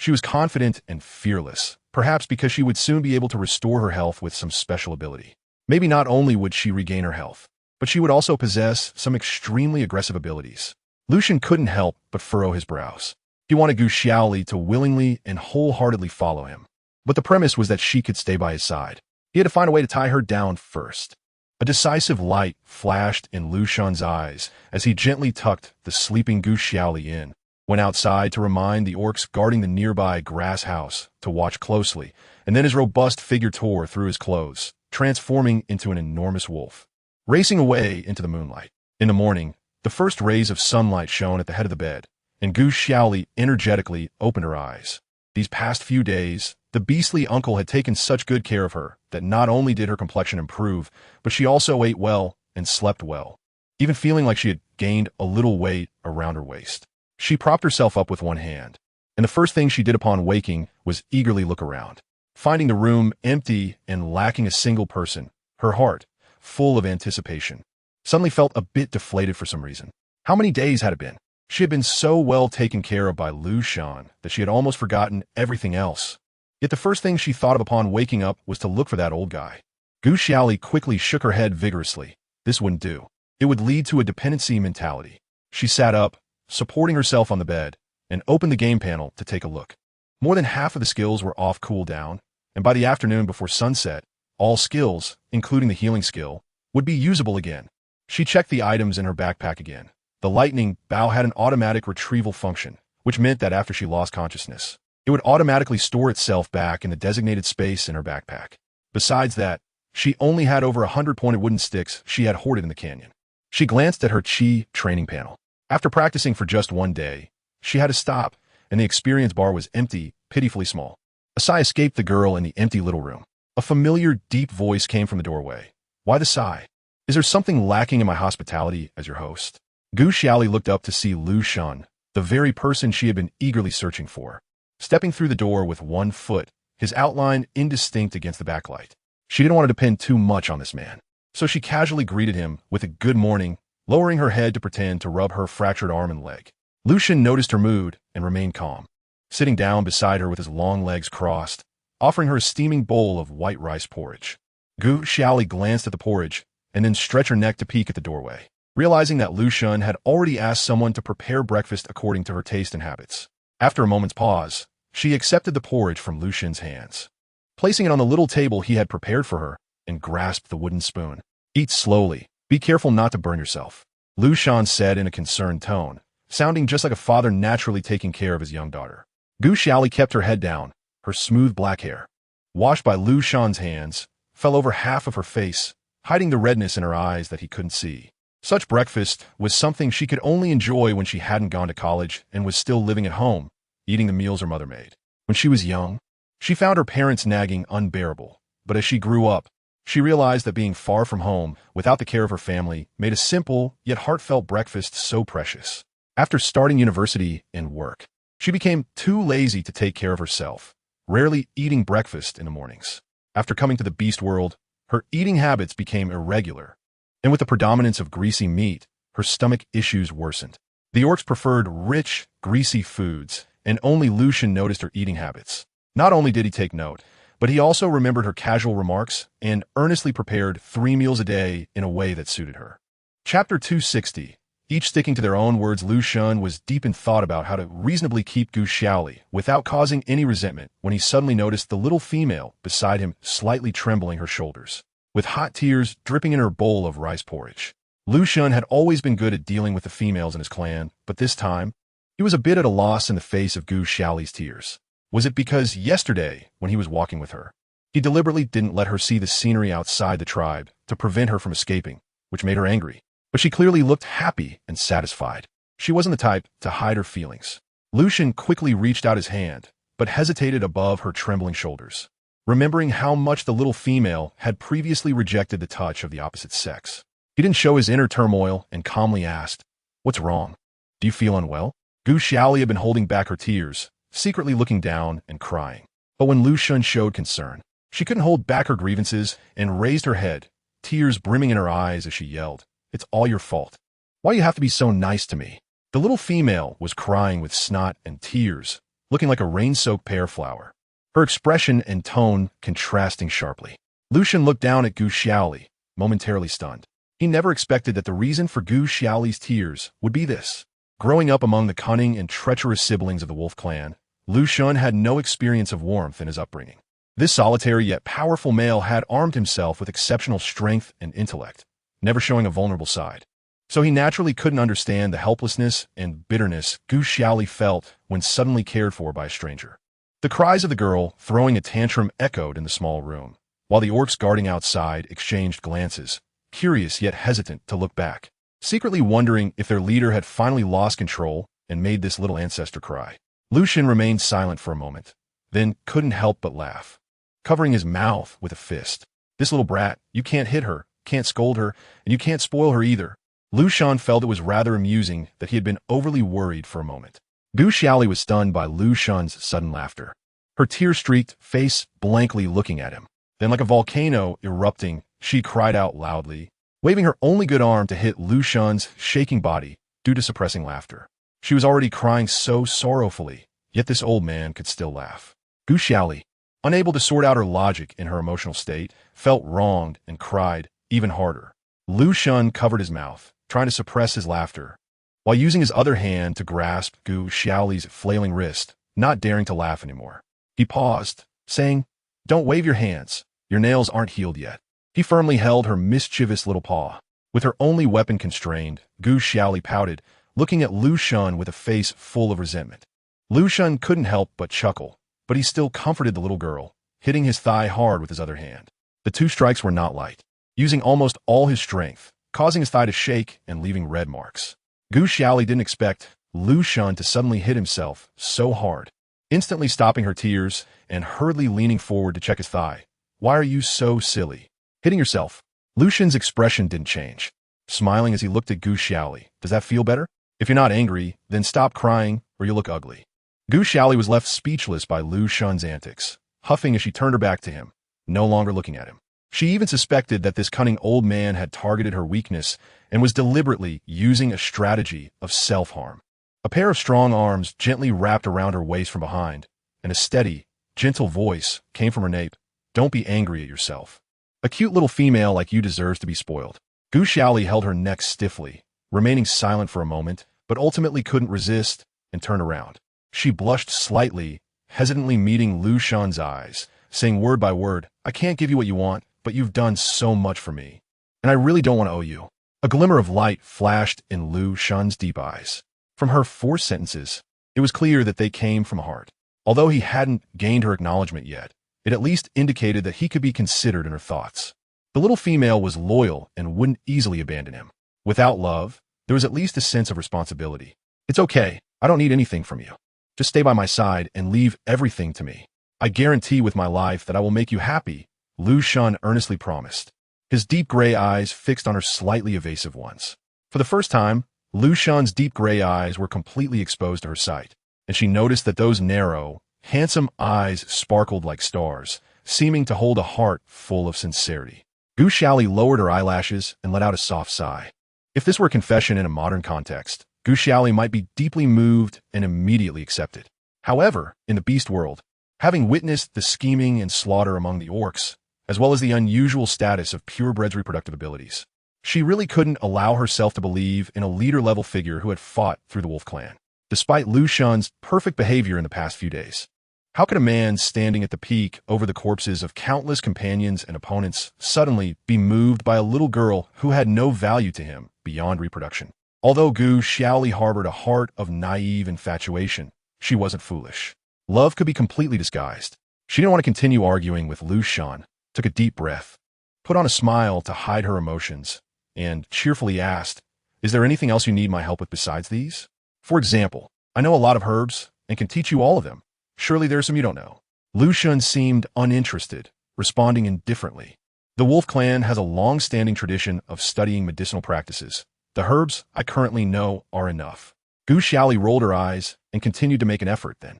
She was confident and fearless, perhaps because she would soon be able to restore her health with some special ability. Maybe not only would she regain her health, but she would also possess some extremely aggressive abilities. Lu Shan couldn't help but furrow his brows. He wanted Gu Xiaoli to willingly and wholeheartedly follow him, but the premise was that she could stay by his side. He had to find a way to tie her down first. A decisive light flashed in Lu Shan's eyes as he gently tucked the sleeping Gu Xiaoli in, went outside to remind the orcs guarding the nearby grass house to watch closely, and then his robust figure tore through his clothes, transforming into an enormous wolf, racing away into the moonlight. In the morning, the first rays of sunlight shone at the head of the bed, and Gu Xiaoli energetically opened her eyes. These past few days, the beastly uncle had taken such good care of her that not only did her complexion improve, but she also ate well and slept well, even feeling like she had gained a little weight around her waist. She propped herself up with one hand, and the first thing she did upon waking was eagerly look around. Finding the room empty and lacking a single person, her heart, full of anticipation, suddenly felt a bit deflated for some reason. How many days had it been? She had been so well taken care of by Lu Shan that she had almost forgotten everything else. Yet the first thing she thought of upon waking up was to look for that old guy. Gu Xiaoli quickly shook her head vigorously. This wouldn't do. It would lead to a dependency mentality. She sat up, supporting herself on the bed, and opened the game panel to take a look. More than half of the skills were off cooldown, and by the afternoon before sunset, all skills, including the healing skill, would be usable again. She checked the items in her backpack again. The lightning bow had an automatic retrieval function, which meant that after she lost consciousness, it would automatically store itself back in the designated space in her backpack. Besides that, she only had over 100 pointed wooden sticks she had hoarded in the canyon. She glanced at her chi training panel. After practicing for just one day, she had to stop, and the experience bar was empty, pitifully small. A sigh escaped the girl in the empty little room. A familiar, deep voice came from the doorway. Why the sigh? Is there something lacking in my hospitality as your host? Gu Xiaoli looked up to see Lu Shan, the very person she had been eagerly searching for. Stepping through the door with one foot, his outline indistinct against the backlight. She didn't want to depend too much on this man, so she casually greeted him with a good morning, lowering her head to pretend to rub her fractured arm and leg. Lucian noticed her mood and remained calm, sitting down beside her with his long legs crossed, offering her a steaming bowl of white rice porridge. Gu Xiaoli glanced at the porridge and then stretched her neck to peek at the doorway, realizing that Lucian had already asked someone to prepare breakfast according to her taste and habits. After a moment's pause, she accepted the porridge from Lucian's hands, placing it on the little table he had prepared for her, and grasped the wooden spoon. "Eat slowly. Be careful not to burn yourself," Lucian said in a concerned tone, sounding just like a father naturally taking care of his young daughter. Gu Xiaoli kept her head down. Her smooth black hair, washed by Lucian's hands, fell over half of her face, hiding the redness in her eyes that he couldn't see. Such breakfast was something she could only enjoy when she hadn't gone to college and was still living at home, eating the meals her mother made. When she was young, she found her parents' nagging unbearable, but as she grew up, she realized that being far from home, without the care of her family, made a simple yet heartfelt breakfast so precious. After starting university and work, she became too lazy to take care of herself, rarely eating breakfast in the mornings. After coming to the beast world, her eating habits became irregular, and with the predominance of greasy meat, her stomach issues worsened. The orcs preferred rich, greasy foods, and only Lucian noticed her eating habits. Not only did he take note, but he also remembered her casual remarks and earnestly prepared 3 meals a day in a way that suited her. Chapter 260. Each sticking to their own words, Lucian was deep in thought about how to reasonably keep Gu Xiaoli without causing any resentment when he suddenly noticed the little female beside him slightly trembling her shoulders, with hot tears dripping in her bowl of rice porridge. Lucian had always been good at dealing with the females in his clan, but this time, he was a bit at a loss in the face of Gu Xiaoli's tears. Was it because yesterday, when he was walking with her, he deliberately didn't let her see the scenery outside the tribe to prevent her from escaping, which made her angry? But she clearly looked happy and satisfied. She wasn't the type to hide her feelings. Lucian quickly reached out his hand, but hesitated above her trembling shoulders, remembering how much the little female had previously rejected the touch of the opposite sex. He didn't show his inner turmoil and calmly asked, "What's wrong? Do you feel unwell?" Gu Xiaoli had been holding back her tears, secretly looking down and crying. But when Lucian showed concern, she couldn't hold back her grievances and raised her head, tears brimming in her eyes as she yelled, "It's all your fault. Why do you have to be so nice to me?" The little female was crying with snot and tears, looking like a rain-soaked pear flower, her expression and tone contrasting sharply. Lucian looked down at Gu Xiaoli, momentarily stunned. He never expected that the reason for Gu Xiaoli's tears would be this. Growing up among the cunning and treacherous siblings of the wolf clan, Lucian had no experience of warmth in his upbringing. This solitary yet powerful male had armed himself with exceptional strength and intellect, never showing a vulnerable side. So he naturally couldn't understand the helplessness and bitterness Gu Xiaoli felt when suddenly cared for by a stranger. The cries of the girl throwing a tantrum echoed in the small room, while the orcs guarding outside exchanged glances, curious yet hesitant to look back, secretly wondering if their leader had finally lost control and made this little ancestor cry. Lucian remained silent for a moment, then couldn't help but laugh, covering his mouth with a fist. "This little brat, you can't hit her, can't scold her, and you can't spoil her either." Lucian felt it was rather amusing that he had been overly worried for a moment. Gu Xiaoli was stunned by Lucian's sudden laughter, her tear-streaked face blankly looking at him. Then, like a volcano erupting, she cried out loudly, waving her only good arm to hit Lucian's shaking body due to suppressing laughter. She was already crying so sorrowfully, yet this old man could still laugh. Gu Xiaoli, unable to sort out her logic in her emotional state, felt wronged and cried even harder. Lucian covered his mouth, trying to suppress his laughter, while using his other hand to grasp Gu Xiaoli's flailing wrist, not daring to laugh anymore. He paused, saying, "Don't wave your hands. Your nails aren't healed yet." He firmly held her mischievous little paw. With her only weapon constrained, Gu Xiaoli pouted, looking at Lucian with a face full of resentment. Lucian couldn't help but chuckle, but he still comforted the little girl, hitting his thigh hard with his other hand. The 2 strikes were not light, using almost all his strength, causing his thigh to shake and leaving red marks. Gu Xiaoli didn't expect Lucian to suddenly hit himself so hard, instantly stopping her tears and hurriedly leaning forward to check his thigh. "Why are you so silly? Hitting yourself?" Lucian's expression didn't change, smiling as he looked at Gu Xiaoli. "Does that feel better? If you're not angry, then stop crying or you'll look ugly." Gu Xiaoli was left speechless by Lucian's antics, huffing as she turned her back to him, no longer looking at him. She even suspected that this cunning old man had targeted her weakness and was deliberately using a strategy of self-harm. A pair of strong arms gently wrapped around her waist from behind, and a steady, gentle voice came from her nape. Don't be angry at yourself. A cute little female like you deserves to be spoiled. Gu Xiaoli held her neck stiffly, remaining silent for a moment, but ultimately couldn't resist and turned around. She blushed slightly, hesitantly meeting Lu Shan's eyes, saying word by word, I can't give you what you want, but you've done so much for me, and I really don't want to owe you. A glimmer of light flashed in Lu Shan's deep eyes. From her 4 sentences, it was clear that they came from a heart. Although he hadn't gained her acknowledgement yet, it at least indicated that he could be considered in her thoughts. The little female was loyal and wouldn't easily abandon him. Without love, there was at least a sense of responsibility. It's okay, I don't need anything from you. Just stay by my side and leave everything to me. I guarantee with my life that I will make you happy, Lu Shan earnestly promised, his deep gray eyes fixed on her slightly evasive ones. For the first time, Lu Shan's deep gray eyes were completely exposed to her sight, and she noticed that those narrow, handsome eyes sparkled like stars, seeming to hold a heart full of sincerity. Gu Xiaoli lowered her eyelashes and let out a soft sigh. If this were a confession in a modern context, Gu Xiaoli might be deeply moved and immediately accepted. However, in the beast world, having witnessed the scheming and slaughter among the orcs, as well as the unusual status of purebred's reproductive abilities, she really couldn't allow herself to believe in a leader-level figure who had fought through the Wolf Clan, despite Lu Shan's perfect behavior in the past few days. How could a man standing at the peak over the corpses of countless companions and opponents suddenly be moved by a little girl who had no value to him beyond reproduction? Although Gu Xiaoli harbored a heart of naive infatuation, she wasn't foolish. Love could be completely disguised. She didn't want to continue arguing with Lu Shan, took a deep breath, put on a smile to hide her emotions, and cheerfully asked, Is there anything else you need my help with besides these? For example, I know a lot of herbs and can teach you all of them. Surely there's some you don't know. Lu Shan seemed uninterested, responding indifferently. The Wolf Clan has a long-standing tradition of studying medicinal practices. The herbs I currently know are enough. Gu Xiaoli rolled her eyes and continued to make an effort then.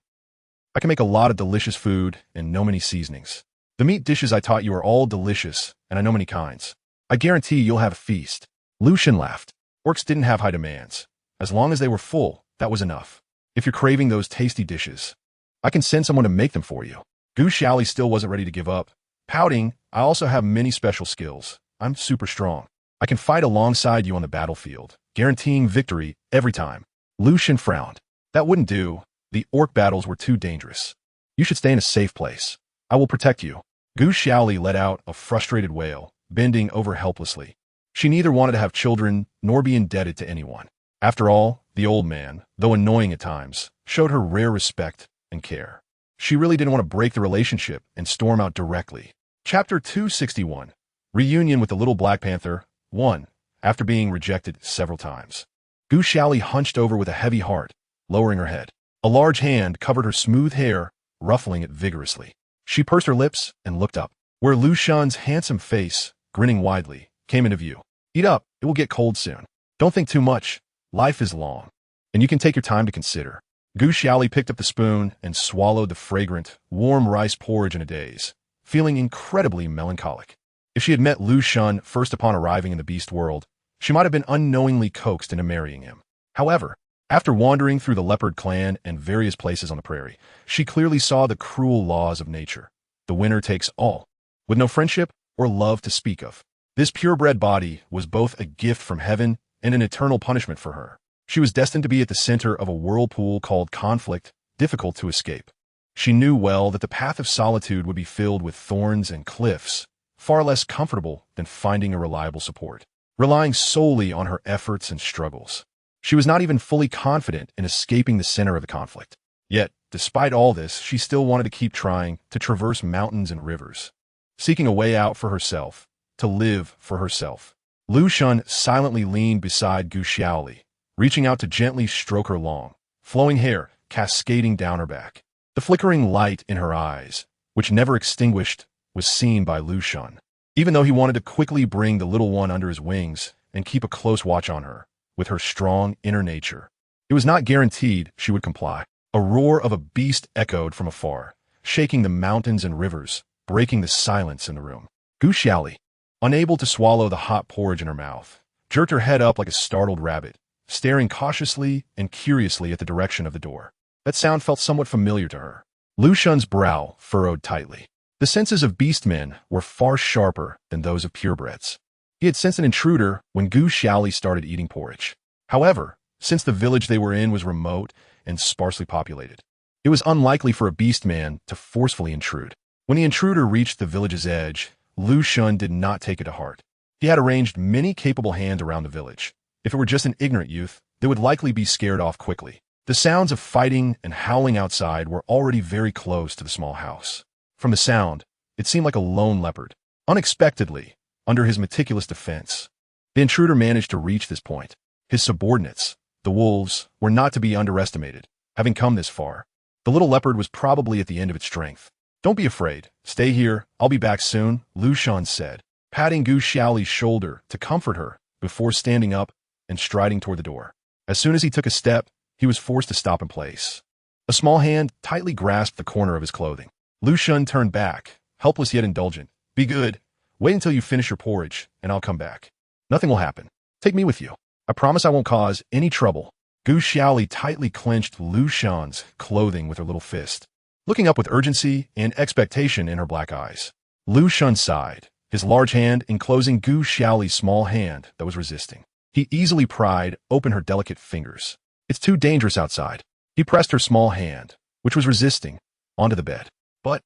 I can make a lot of delicious food and know many seasonings. The meat dishes I taught you are all delicious, and I know many kinds. I guarantee you'll have a feast. Lu Shan laughed. Orcs didn't have high demands. As long as they were full, that was enough. If you're craving those tasty dishes, I can send someone to make them for you. Gu Xiaoli still wasn't ready to give up. Pouting, I also have many special skills. I'm super strong. I can fight alongside you on the battlefield, guaranteeing victory every time. Lu Shan frowned. That wouldn't do. The orc battles were too dangerous. You should stay in a safe place. I will protect you. Gu Xiaoli let out a frustrated wail, bending over helplessly. She neither wanted to have children nor be indebted to anyone. After all, the old man, though annoying at times, showed her rare respect and care. She really didn't want to break the relationship and storm out directly. Chapter 261. Reunion with the Little Black Panther. 1. After being rejected several times. Gu Xiaoli hunched over with a heavy heart, lowering her head. A large hand covered her smooth hair, ruffling it vigorously. She pursed her lips and looked up, where Lu Shan's handsome face, grinning widely, came into view. Eat up, it will get cold soon. Don't think too much. Life is long, and you can take your time to consider. Gu Xiaoli picked up the spoon and swallowed the fragrant, warm rice porridge in a daze, feeling incredibly melancholic. If she had met Lu Shan first upon arriving in the beast world, she might have been unknowingly coaxed into marrying him. However, after wandering through the Leopard clan and various places on the prairie, she clearly saw the cruel laws of nature. The winner takes all, with no friendship or love to speak of. This purebred body was both a gift from heaven and an eternal punishment for her. She was destined to be at the center of a whirlpool called conflict, difficult to escape. She knew well that the path of solitude would be filled with thorns and cliffs, far less comfortable than finding a reliable support, relying solely on her efforts and struggles. She was not even fully confident in escaping the center of the conflict. Yet, despite all this, she still wanted to keep trying to traverse mountains and rivers, seeking a way out for herself, to live for herself. Lu Shan silently leaned beside Gu Xiaoli, reaching out to gently stroke her long, flowing hair cascading down her back. The flickering light in her eyes, which never extinguished, was seen by Lu Shan. Even though he wanted to quickly bring the little one under his wings and keep a close watch on her, with her strong inner nature, it was not guaranteed she would comply. A roar of a beast echoed from afar, shaking the mountains and rivers, breaking the silence in the room. Gu Xiaoli, unable to swallow the hot porridge in her mouth, jerked her head up like a startled rabbit, staring cautiously and curiously at the direction of the door. That sound felt somewhat familiar to her. Lu Shun's brow furrowed tightly. The senses of beastmen were far sharper than those of purebreds. He had sensed an intruder when Gu Xiaoli started eating porridge. However, since the village they were in was remote and sparsely populated, it was unlikely for a beastman to forcefully intrude. When the intruder reached the village's edge, Lu Shun did not take it to heart. He had arranged many capable hands around the village. If it were just an ignorant youth, they would likely be scared off quickly. The sounds of fighting and howling outside were already very close to the small house. From the sound, it seemed like a lone leopard. Unexpectedly, under his meticulous defense, the intruder managed to reach this point. His subordinates, the wolves, were not to be underestimated. Having come this far, the little leopard was probably at the end of its strength. "Don't be afraid. Stay here. I'll be back soon," Lu Shun said, patting Gu Xiaoli's shoulder to comfort her before standing up and striding toward the door. As soon as he took a step, he was forced to stop in place. A small hand tightly grasped the corner of his clothing. Lu Shun turned back, helpless yet indulgent. "Be good. Wait until you finish your porridge, and I'll come back. Nothing will happen. Take me with you. I promise I won't cause any trouble." Gu Xiaoli tightly clenched Lu Shun's clothing with her little fist, looking up with urgency and expectation in her black eyes. Lu Shun sighed, his large hand enclosing Gu Xiaoli's small hand that was resisting. He easily pried open her delicate fingers. "It's too dangerous outside." He pressed her small hand, which was resisting, onto the bed. "But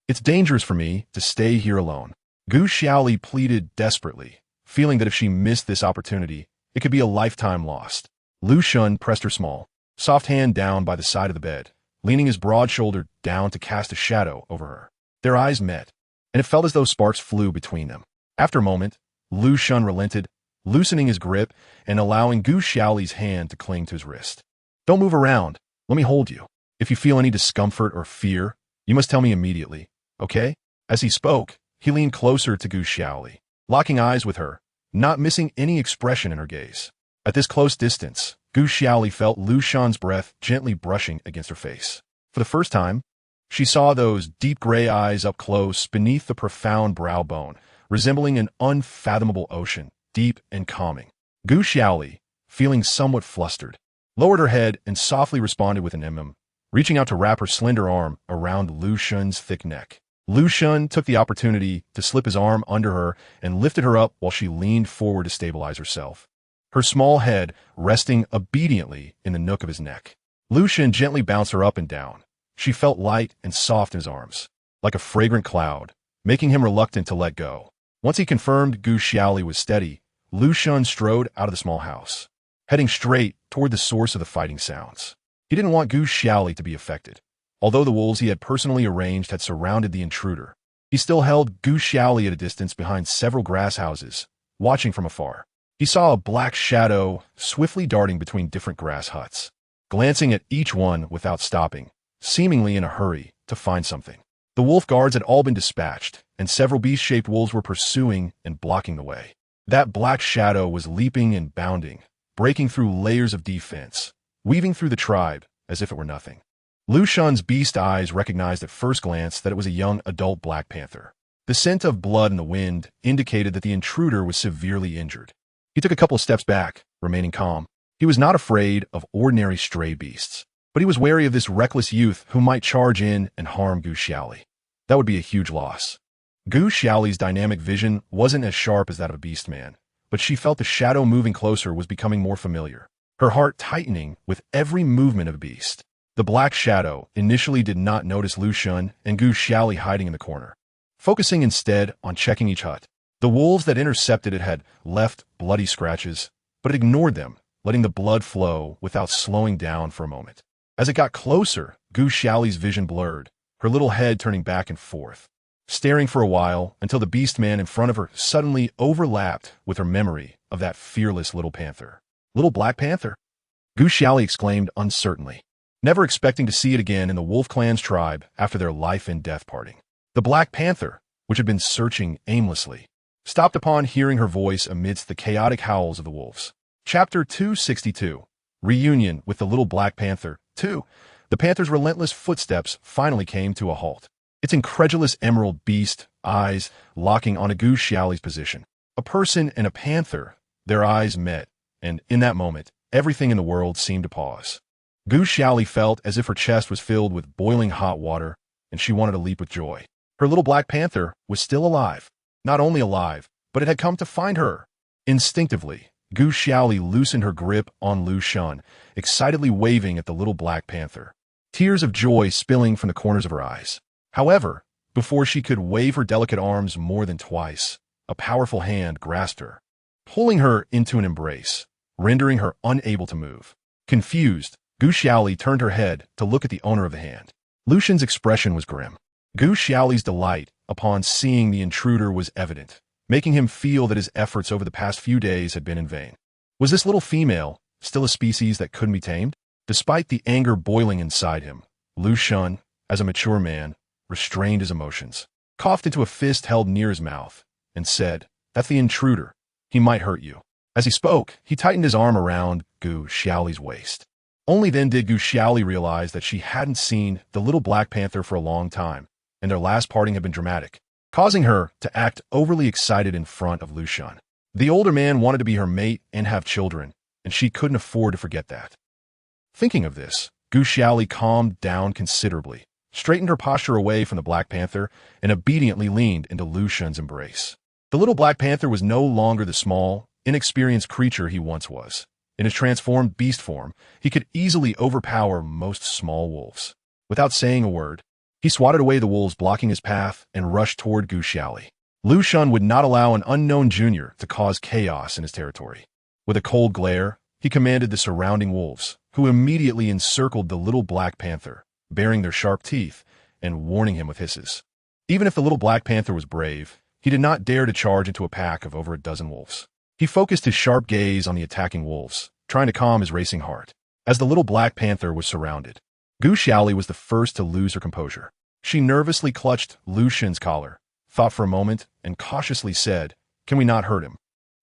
it's dangerous for me to stay here alone." Gu Xiaoli pleaded desperately, feeling that if she missed this opportunity, it could be a lifetime lost. Lu Shun pressed her small, soft hand down by the side of the bed, leaning his broad shoulder down to cast a shadow over her. Their eyes met, and it felt as though sparks flew between them. After a moment, Lu Shun relented, loosening his grip and allowing Gu Xiaoli's hand to cling to his wrist. "Don't move around. Let me hold you. If you feel any discomfort or fear, you must tell me immediately, okay?" As he spoke, he leaned closer to Gu Xiaoli, locking eyes with her, not missing any expression in her gaze. At this close distance, Gu Xiaoli felt Lu Shun's breath gently brushing against her face. For the first time, she saw those deep gray eyes up close beneath the profound brow bone, resembling an unfathomable ocean, deep and calming. Gu Xiaoli, feeling somewhat flustered, lowered her head and softly responded with an reaching out to wrap her slender arm around Lu Shun's thick neck. Lu Shun took the opportunity to slip his arm under her and lifted her up while she leaned forward to stabilize herself, her small head resting obediently in the nook of his neck. Lu Shun gently bounced her up and down. She felt light and soft in his arms, like a fragrant cloud, making him reluctant to let go. Once he confirmed Gu Xiaoli was steady, Lu Shun strode out of the small house, heading straight toward the source of the fighting sounds. He didn't want Gu Xiaoli to be affected. Although the wolves he had personally arranged had surrounded the intruder, he still held Gu Xiaoli at a distance behind several grass houses, watching from afar. He saw a black shadow swiftly darting between different grass huts, glancing at each one without stopping, seemingly in a hurry to find something. The wolf guards had all been dispatched, and several beast-shaped wolves were pursuing and blocking the way. That black shadow was leaping and bounding, breaking through layers of defense, weaving through the tribe as if it were nothing. Lu Shun's beast eyes recognized at first glance that it was a young adult black panther. The scent of blood in the wind indicated that the intruder was severely injured. He took a couple of steps back, remaining calm. He was not afraid of ordinary stray beasts, but he was wary of this reckless youth who might charge in and harm Gu Xiaoli. That would be a huge loss. Gu Xiaoli's dynamic vision wasn't as sharp as that of a beast man, but she felt the shadow moving closer was becoming more familiar, her heart tightening with every movement of a beast. The black shadow initially did not notice Lu Shun and Gu Xiaoli hiding in the corner, focusing instead on checking each hut. The wolves that intercepted it had left bloody scratches, but it ignored them, letting the blood flow without slowing down for a moment. As it got closer, Gu Xiaoli's vision blurred, her little head turning back and forth, staring for a while until the beast man in front of her suddenly overlapped with her memory of that fearless little panther. "Little black panther?" Gu Xiaoli exclaimed uncertainly, never expecting to see it again in the Wolf Clan's tribe after their life and death parting. The black panther, which had been searching aimlessly, stopped upon hearing her voice amidst the chaotic howls of the wolves. Chapter 262, Reunion with the Little Black Panther. 2. The panther's relentless footsteps finally came to a halt, its incredulous emerald beast eyes locking on Gu Xiaoli's position. A person and a panther, their eyes met, and in that moment, everything in the world seemed to pause. Gu Xiaoli felt as if her chest was filled with boiling hot water, and she wanted to leap with joy. Her little black panther was still alive. Not only alive, but it had come to find her. Instinctively, Gu Xiaoli loosened her grip on Lu Xun, excitedly waving at the little black panther, tears of joy spilling from the corners of her eyes. However, before she could wave her delicate arms more than twice, a powerful hand grasped her, pulling her into an embrace, rendering her unable to move. Confused, Gu Xiaoli turned her head to look at the owner of the hand. Lu Xun's expression was grim. Gu Xiaoli's delight upon seeing the intruder was evident, making him feel that his efforts over the past few days had been in vain. Was this little female still a species that couldn't be tamed? Despite the anger boiling inside him, Lu Xun, as a mature man, restrained his emotions, coughed into a fist held near his mouth, and said, "That's the intruder. He might hurt you." As he spoke, he tightened his arm around Gu Xiaoli's waist. Only then did Gu Xiaoli realize that she hadn't seen the little black panther for a long time, and their last parting had been dramatic, causing her to act overly excited in front of Lu Xun. The older man wanted to be her mate and have children, and she couldn't afford to forget that. Thinking of this, Gu Xiaoli calmed down considerably, straightened her posture away from the black panther, and obediently leaned into Lu Xun's embrace. The little black panther was no longer the small, inexperienced creature he once was. In his transformed beast form, he could easily overpower most small wolves. Without saying a word, he swatted away the wolves blocking his path and rushed toward Gu Xiaoli. Lu Xun would not allow an unknown junior to cause chaos in his territory. With a cold glare, he commanded the surrounding wolves, who immediately encircled the little black panther, baring their sharp teeth and warning him with hisses. Even if the little black panther was brave, he did not dare to charge into a pack of over a dozen wolves. He focused his sharp gaze on the attacking wolves, trying to calm his racing heart. As the little black panther was surrounded, Gu Xiaoli was the first to lose her composure. She nervously clutched Lu Xun's collar, thought for a moment, and cautiously said, "Can we not hurt him?"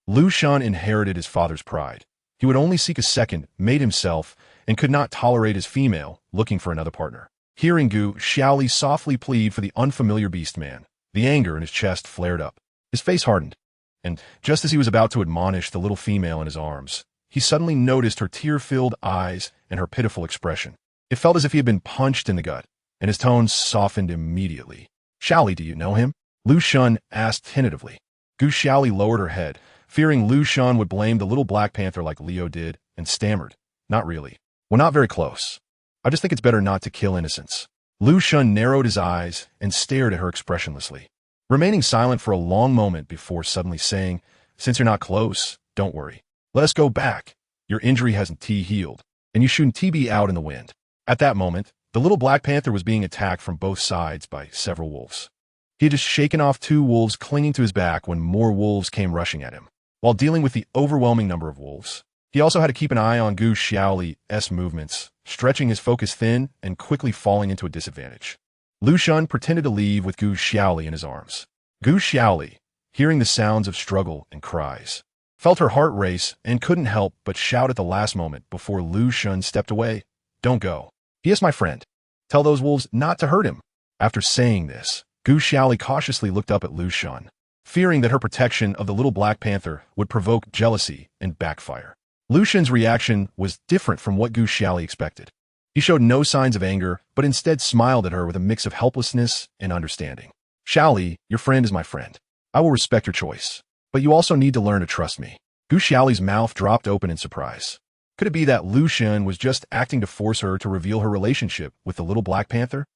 Lu Xun inherited his father's pride. He would only seek a second mate himself and could not tolerate his female looking for another partner. Hearing Gu Xiaoli softly plead for the unfamiliar beast man, the anger in his chest flared up. His face hardened, and just as he was about to admonish the little female in his arms, he suddenly noticed her tear-filled eyes and her pitiful expression. It felt as if he had been punched in the gut, and his tone softened immediately. "Xiaoli, do you know him?" Lu Xun asked tentatively. Gu Xiaoli lowered her head, fearing Lu Xun would blame the little black panther like Leo did, and stammered, "Not really. We're not very close. I just think it's better not to kill innocents." Lu Xun narrowed his eyes and stared at her expressionlessly, remaining silent for a long moment before suddenly saying, "Since you're not close, don't worry. Let us go back. Your injury hasn't healed, and you shouldn't be out in the wind." At that moment, the little black panther was being attacked from both sides by several wolves. He had just shaken off two wolves clinging to his back when more wolves came rushing at him. While dealing with the overwhelming number of wolves, he also had to keep an eye on Gu Xiaoli's movements, stretching his focus thin and quickly falling into a disadvantage. Lu Xun pretended to leave with Gu Xiaoli in his arms. Gu Xiaoli, hearing the sounds of struggle and cries, felt her heart race and couldn't help but shout at the last moment before Lu Xun stepped away, "Don't go. He is my friend. Tell those wolves not to hurt him." After saying this, Gu Xiaoli cautiously looked up at Lu Xun, fearing that her protection of the little black panther would provoke jealousy and backfire. Lu Xun's reaction was different from what Gu Xiaoli expected. He showed no signs of anger, but instead smiled at her with a mix of helplessness and understanding. "Xiaoli, your friend is my friend. I will respect your choice. But you also need to learn to trust me." Gu Xiaoli's mouth dropped open in surprise. Could it be that Lu Xun was just acting to force her to reveal her relationship with the little black panther?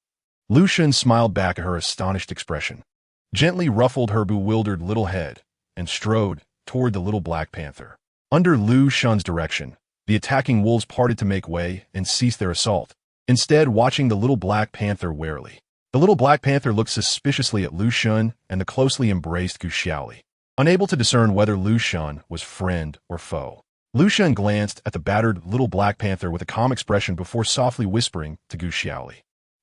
Lu Xun smiled back at her astonished expression, gently ruffled her bewildered little head, and strode toward the little black panther. Under Lu Xun's direction, the attacking wolves parted to make way and ceased their assault, instead watching the little black panther warily. The little black panther looked suspiciously at Lu Xun and the closely embraced Gu Xiaoli, unable to discern whether Lu Xun was friend or foe. Lu Xun glanced at the battered little black panther with a calm expression before softly whispering to Gu Xiaoli,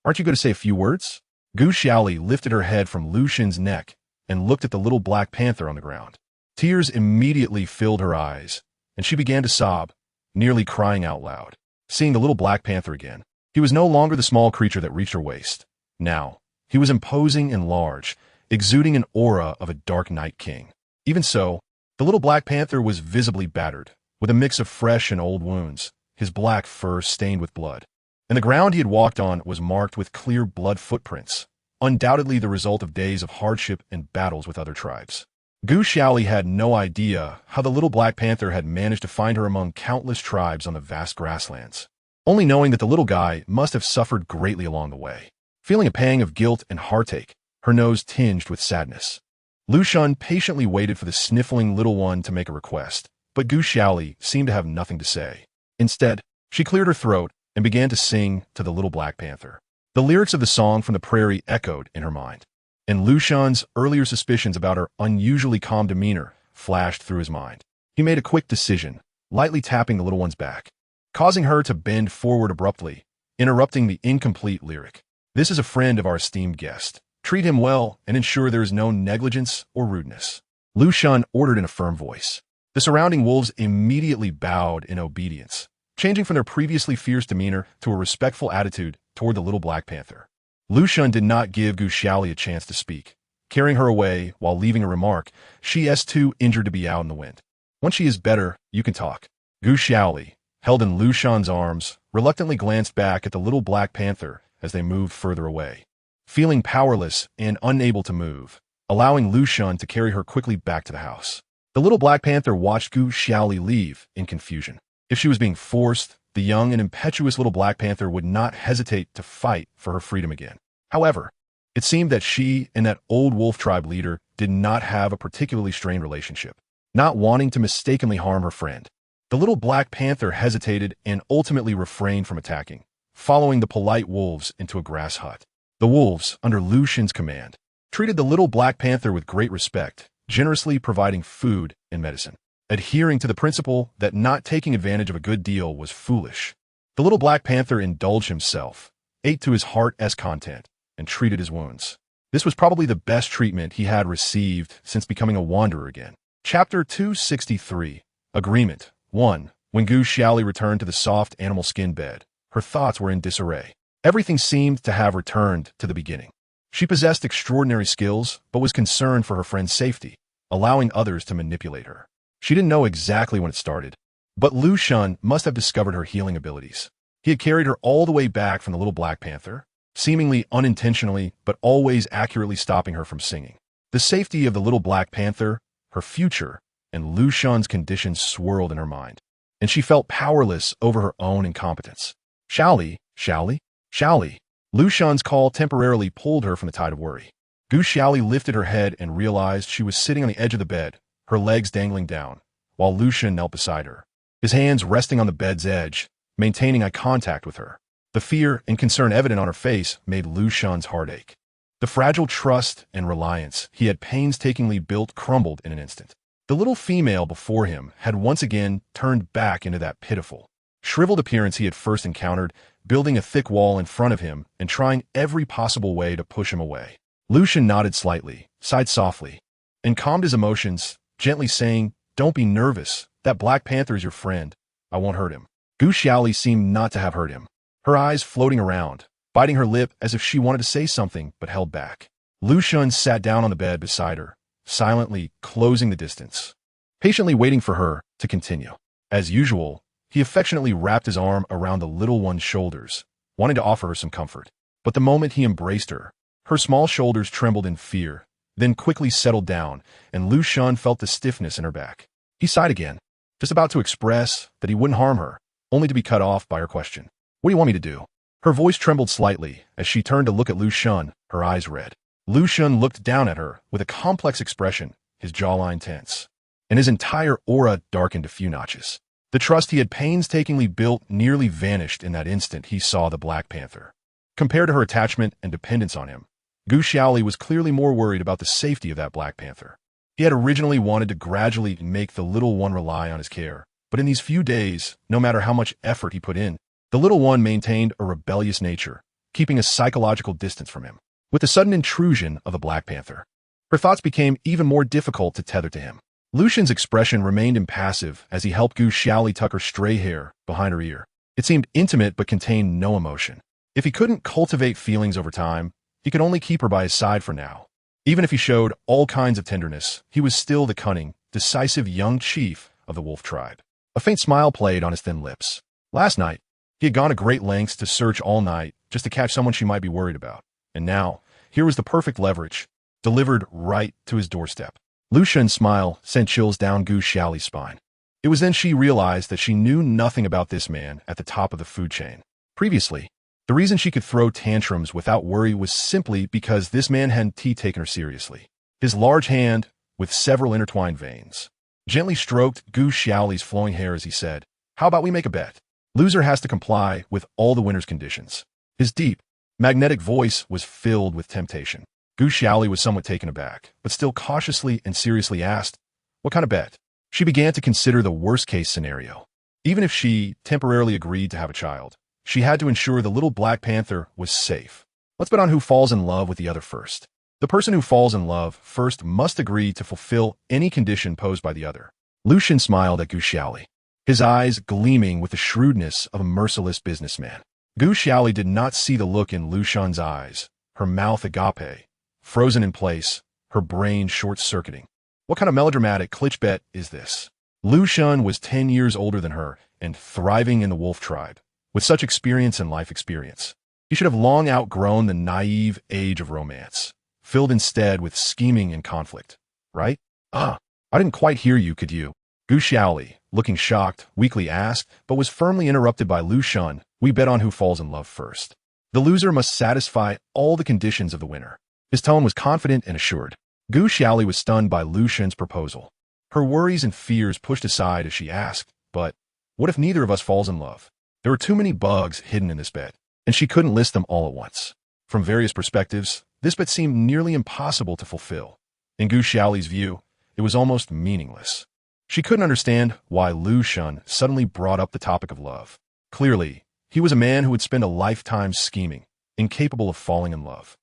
"Aren't you going to say a few words?" Gu Xiaoli lifted her head from Lu Xun's neck and looked at the little black panther on the ground. Tears immediately filled her eyes, and she began to sob, nearly crying out loud. Seeing the little black panther again, He was no longer the small creature that reached her waist. Now, he was imposing and large, exuding an aura of a dark night king. Even so, the little Black Panther was visibly battered, with a mix of fresh and old wounds, his black fur stained with blood. And the ground he had walked on was marked with clear blood footprints, undoubtedly the result of days of hardship and battles with other tribes. Gu Xiaoli had no idea how the little Black Panther had managed to find her among countless tribes on the vast grasslands, only knowing that the little guy must have suffered greatly along the way. Feeling a pang of guilt and heartache, her nose tinged with sadness, Lu Xun patiently waited for the sniffling little one to make a request, but Gu Xiaoli seemed to have nothing to say. Instead, she cleared her throat and began to sing to the little Black Panther. The lyrics of the song from the prairie echoed in her mind, and Lu Xun's earlier suspicions about her unusually calm demeanor flashed through his mind. He made a quick decision, lightly tapping the little one's back, causing her to bend forward abruptly, interrupting the incomplete lyric. "This is a friend of our esteemed guest. Treat him well and ensure there is no negligence or rudeness," Lu Xun ordered in a firm voice. The surrounding wolves immediately bowed in obedience, changing from their previously fierce demeanor to a respectful attitude toward the little Black Panther. Lu Xun did not give Gu Xiaoli a chance to speak, carrying her away while leaving a remark, "She is too injured to be out in the wind. Once she is better, you can talk." Gu Xiaoli, held in Lu Xun's arms, reluctantly glanced back at the little Black Panther as they moved further away, feeling powerless and unable to move, allowing Lu Xun to carry her quickly back to the house. The little Black Panther watched Gu Xiaoli leave in confusion. If she was being forced, the young and impetuous little Black Panther would not hesitate to fight for her freedom again. However, it seemed that she and that old wolf tribe leader did not have a particularly strained relationship. Not wanting to mistakenly harm her friend, the little Black Panther hesitated and ultimately refrained from attacking, following the polite wolves into a grass hut. The wolves, under Lu Xun's command, treated the little Black Panther with great respect, generously providing food and medicine, adhering to the principle that not taking advantage of a good deal was foolish. The little Black Panther indulged himself, ate to his heart's content, and treated his wounds. This was probably the best treatment he had received since becoming a wanderer again. Chapter 263. Agreement 1. When Gu Xiaoli returned to the soft animal skin bed, her thoughts were in disarray. Everything seemed to have returned to the beginning. She possessed extraordinary skills, but was concerned for her friend's safety, allowing others to manipulate her. She didn't know exactly when it started, but Lu Xun must have discovered her healing abilities. He had carried her all the way back from the little Black Panther, seemingly unintentionally, but always accurately stopping her from singing. The safety of the little Black Panther, her future, and Lu Xun's conditions swirled in her mind, and she felt powerless over her own incompetence. "Xiaoli, Xiaoli, Xiaoli." Lu Xun's call temporarily pulled her from the tide of worry. Gu Xiaoli lifted her head and realized she was sitting on the edge of the bed, her legs dangling down, while Lu Xun knelt beside her, his hands resting on the bed's edge, maintaining eye contact with her. The fear and concern evident on her face made Lu Xun's heart ache. The fragile trust and reliance he had painstakingly built crumbled in an instant. The little female before him had once again turned back into that pitiful, shriveled appearance he had first encountered, building a thick wall in front of him and trying every possible way to push him away. Lu Xun nodded slightly, sighed softly, and calmed his emotions, gently saying, "Don't be nervous. That Black Panther is your friend. I won't hurt him." Gu Xiaoli seemed not to have heard him, her eyes floating around, biting her lip as if she wanted to say something but held back. Lu Xun sat down on the bed beside her, silently closing the distance, patiently waiting for her to continue. As usual, he affectionately wrapped his arm around the little one's shoulders, wanting to offer her some comfort. But the moment he embraced her, her small shoulders trembled in fear, then quickly settled down, and Lu Xun felt the stiffness in her back. He sighed again, just about to express that he wouldn't harm her, only to be cut off by her question. "What do you want me to do?" Her voice trembled slightly as she turned to look at Lu Xun, her eyes red. Lu Xun looked down at her with a complex expression, his jawline tense, and his entire aura darkened a few notches. The trust he had painstakingly built nearly vanished in that instant he saw the Black Panther. Compared to her attachment and dependence on him, Gu Xiaoli was clearly more worried about the safety of that Black Panther. He had originally wanted to gradually make the little one rely on his care, but in these few days, no matter how much effort he put in, the little one maintained a rebellious nature, keeping a psychological distance from him. With the sudden intrusion of the Black Panther, her thoughts became even more difficult to tether to him. Lu Xun's expression remained impassive as he helped Gu Xiaoli tuck her stray hair behind her ear. It seemed intimate but contained no emotion. If he couldn't cultivate feelings over time, he could only keep her by his side for now. Even if he showed all kinds of tenderness, he was still the cunning, decisive young chief of the wolf tribe. A faint smile played on his thin lips. Last night, he had gone to great lengths to search all night just to catch someone she might be worried about. And now, here was the perfect leverage, delivered right to his doorstep. Lu Xun's smile sent chills down Gu Xiaoli's spine. It was then she realized that she knew nothing about this man at the top of the food chain. Previously, the reason she could throw tantrums without worry was simply because this man hadn't taken her seriously. His large hand, with several intertwined veins, gently stroked Gu Xiaoli's flowing hair as he said, "How about we make a bet? Loser has to comply with all the winner's conditions." His deep, magnetic voice was filled with temptation. Gu Xiaoli was somewhat taken aback, but still cautiously and seriously asked, "What kind of bet?" She began to consider the worst-case scenario. Even if she temporarily agreed to have a child, she had to ensure the little Black Panther was safe. "Let's bet on who falls in love with the other first. The person who falls in love first must agree to fulfill any condition posed by the other." Lu Xun smiled at Gu Xiaoli, his eyes gleaming with the shrewdness of a merciless businessman. Gu Xiaoli did not see the look in Lu Xun's eyes, her mouth agape, frozen in place, her brain short-circuiting. What kind of melodramatic clitch bet is this? Lu Xun was 10 years older than her and thriving in the wolf tribe. With such experience and life experience, he should have long outgrown the naive age of romance, filled instead with scheming and conflict. Right? I didn't quite hear you, could you? Gu Xiaoli, looking shocked, weakly asked, but was firmly interrupted by Lu Xun. "We bet on who falls in love first. The loser must satisfy all the conditions of the winner." His tone was confident and assured. Gu Xiaoli was stunned by Lu Xun's proposal. Her worries and fears pushed aside as she asked, "But what if neither of us falls in love?" There were too many bugs hidden in this bet, and she couldn't list them all at once. From various perspectives, this bet seemed nearly impossible to fulfill. In Gu Xiaoli's view, it was almost meaningless. She couldn't understand why Lu Xun suddenly brought up the topic of love. Clearly, he was a man who would spend a lifetime scheming, incapable of falling in love.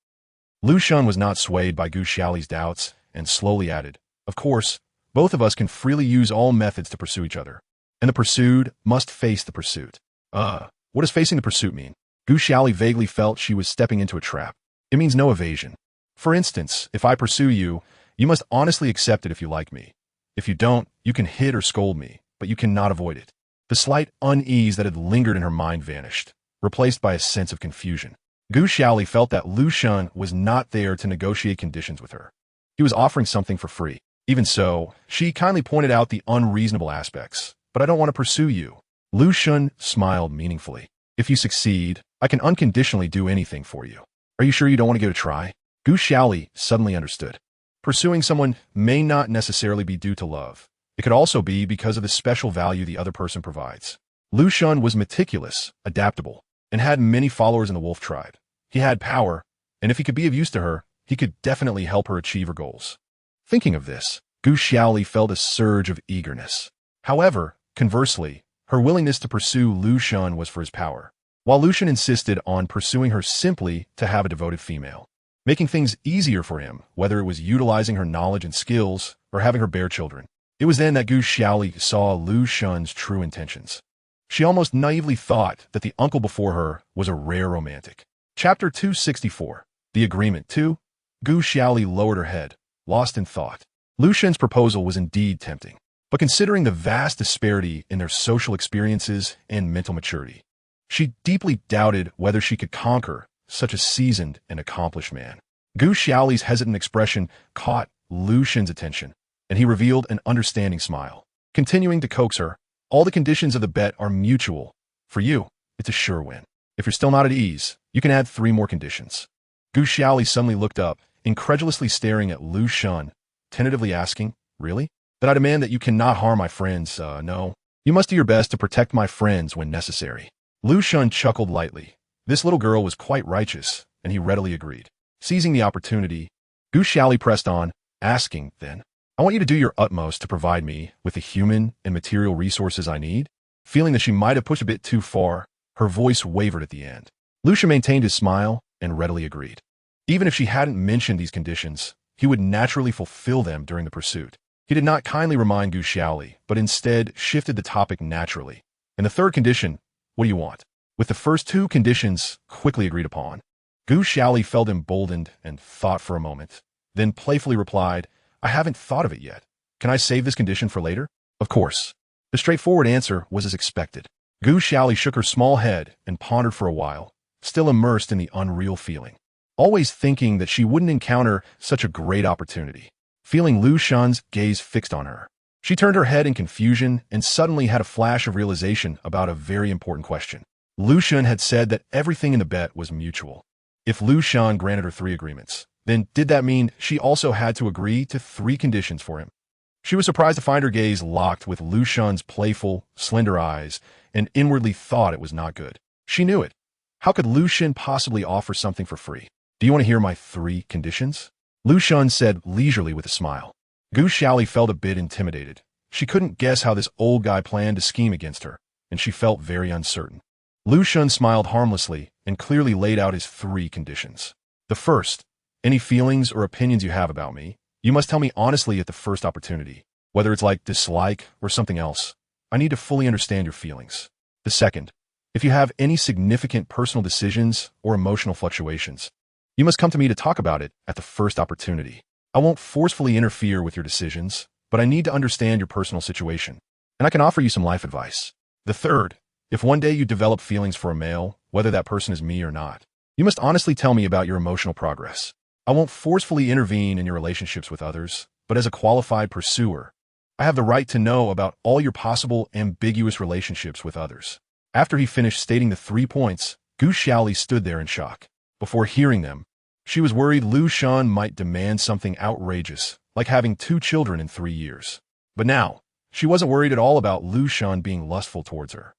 Lu Xun was not swayed by Gu Xiaoli's doubts and slowly added, "Of course, both of us can freely use all methods to pursue each other, and the pursued must face the pursuit." What does facing the pursuit mean? Gu Xiaoli vaguely felt she was stepping into a trap. It means no evasion. For instance, if I pursue you, you must honestly accept it if you like me. If you don't, you can hit or scold me, but you cannot avoid it. The slight unease that had lingered in her mind vanished, replaced by a sense of confusion. Gu Xiaoli felt that Lu Xun was not there to negotiate conditions with her. He was offering something for free. Even so, she kindly pointed out the unreasonable aspects. "But I don't want to pursue you." Lu Xun smiled meaningfully. "If you succeed, I can unconditionally do anything for you. Are you sure you don't want to give it a try?" Gu Xiaoli suddenly understood. Pursuing someone may not necessarily be due to love. It could also be because of the special value the other person provides. Lu Xun was meticulous, adaptable, and had many followers in the wolf tribe. He had power, and if he could be of use to her, he could definitely help her achieve her goals. Thinking of this, Gu Xiaoli felt a surge of eagerness. However, conversely, her willingness to pursue Lu Xun was for his power, while Lu Xun insisted on pursuing her simply to have a devoted female, making things easier for him, whether it was utilizing her knowledge and skills or having her bear children. It was then that Gu Xiaoli saw Lu Xun's true intentions. She almost naively thought that the uncle before her was a rare romantic. Chapter 264. The Agreement 2. Gu Xiaoli lowered her head, lost in thought. Lu Xun's proposal was indeed tempting, but considering the vast disparity in their social experiences and mental maturity, she deeply doubted whether she could conquer such a seasoned and accomplished man. Gu Xiaoli's hesitant expression caught Lu Xun's attention, and he revealed an understanding smile. Continuing to coax her, "All the conditions of the bet are mutual. For you, it's a sure win. If you're still not at ease, you can add 3 more conditions." Gu Xiaoli suddenly looked up, incredulously staring at Lu Xun, tentatively asking, "Really? Then I demand that you cannot harm my friends, no. You must do your best to protect my friends when necessary." Lu Xun chuckled lightly. This little girl was quite righteous, and he readily agreed. Seizing the opportunity, Gu Xiaoli pressed on, asking, "Then, I want you to do your utmost to provide me with the human and material resources I need." Feeling that she might have pushed a bit too far, her voice wavered at the end. Lu Xun maintained his smile and readily agreed. Even if she hadn't mentioned these conditions, he would naturally fulfill them during the pursuit. He did not kindly remind Gu Xiaoli, but instead shifted the topic naturally. "And the third condition, what do you want?" with the first two conditions quickly agreed upon. Gu Xiaoli felt emboldened and thought for a moment, then playfully replied, I haven't thought of it yet. Can I save this condition for later? Of course. The straightforward answer was as expected. Gu Xiaoli shook her small head and pondered for a while, still immersed in the unreal feeling. Always thinking that she wouldn't encounter such a great opportunity. Feeling Lu Shan's gaze fixed on her, she turned her head in confusion and suddenly had a flash of realization about a very important question. Lu Shan had said that everything in the bet was mutual. If Lu Shan granted her 3 agreements, then did that mean she also had to agree to 3 conditions for him? She was surprised to find her gaze locked with Lu Shan's playful, slender eyes and inwardly thought it was not good. She knew it. How could Lu Shan possibly offer something for free? Do you want to hear my 3 conditions? Lu Shan said leisurely with a smile. Gu Xiaoli felt a bit intimidated. She couldn't guess how this old guy planned to scheme against her, and she felt very uncertain. Lu Shan smiled harmlessly and clearly laid out his 3 conditions. The first, any feelings or opinions you have about me, you must tell me honestly at the first opportunity, whether it's like dislike or something else. I need to fully understand your feelings. The second, if you have any significant personal decisions or emotional fluctuations, you must come to me to talk about it at the first opportunity. I won't forcefully interfere with your decisions, but I need to understand your personal situation, and I can offer you some life advice. The third, if one day you develop feelings for a male, whether that person is me or not, you must honestly tell me about your emotional progress. I won't forcefully intervene in your relationships with others, but as a qualified pursuer, I have the right to know about all your possible ambiguous relationships with others. After he finished stating the 3 points, Gu Xiaoli stood there in shock. Before hearing them, she was worried Lu Shan might demand something outrageous, like having 2 children in 3 years. But now, she wasn't worried at all about Lu Shan being lustful towards her.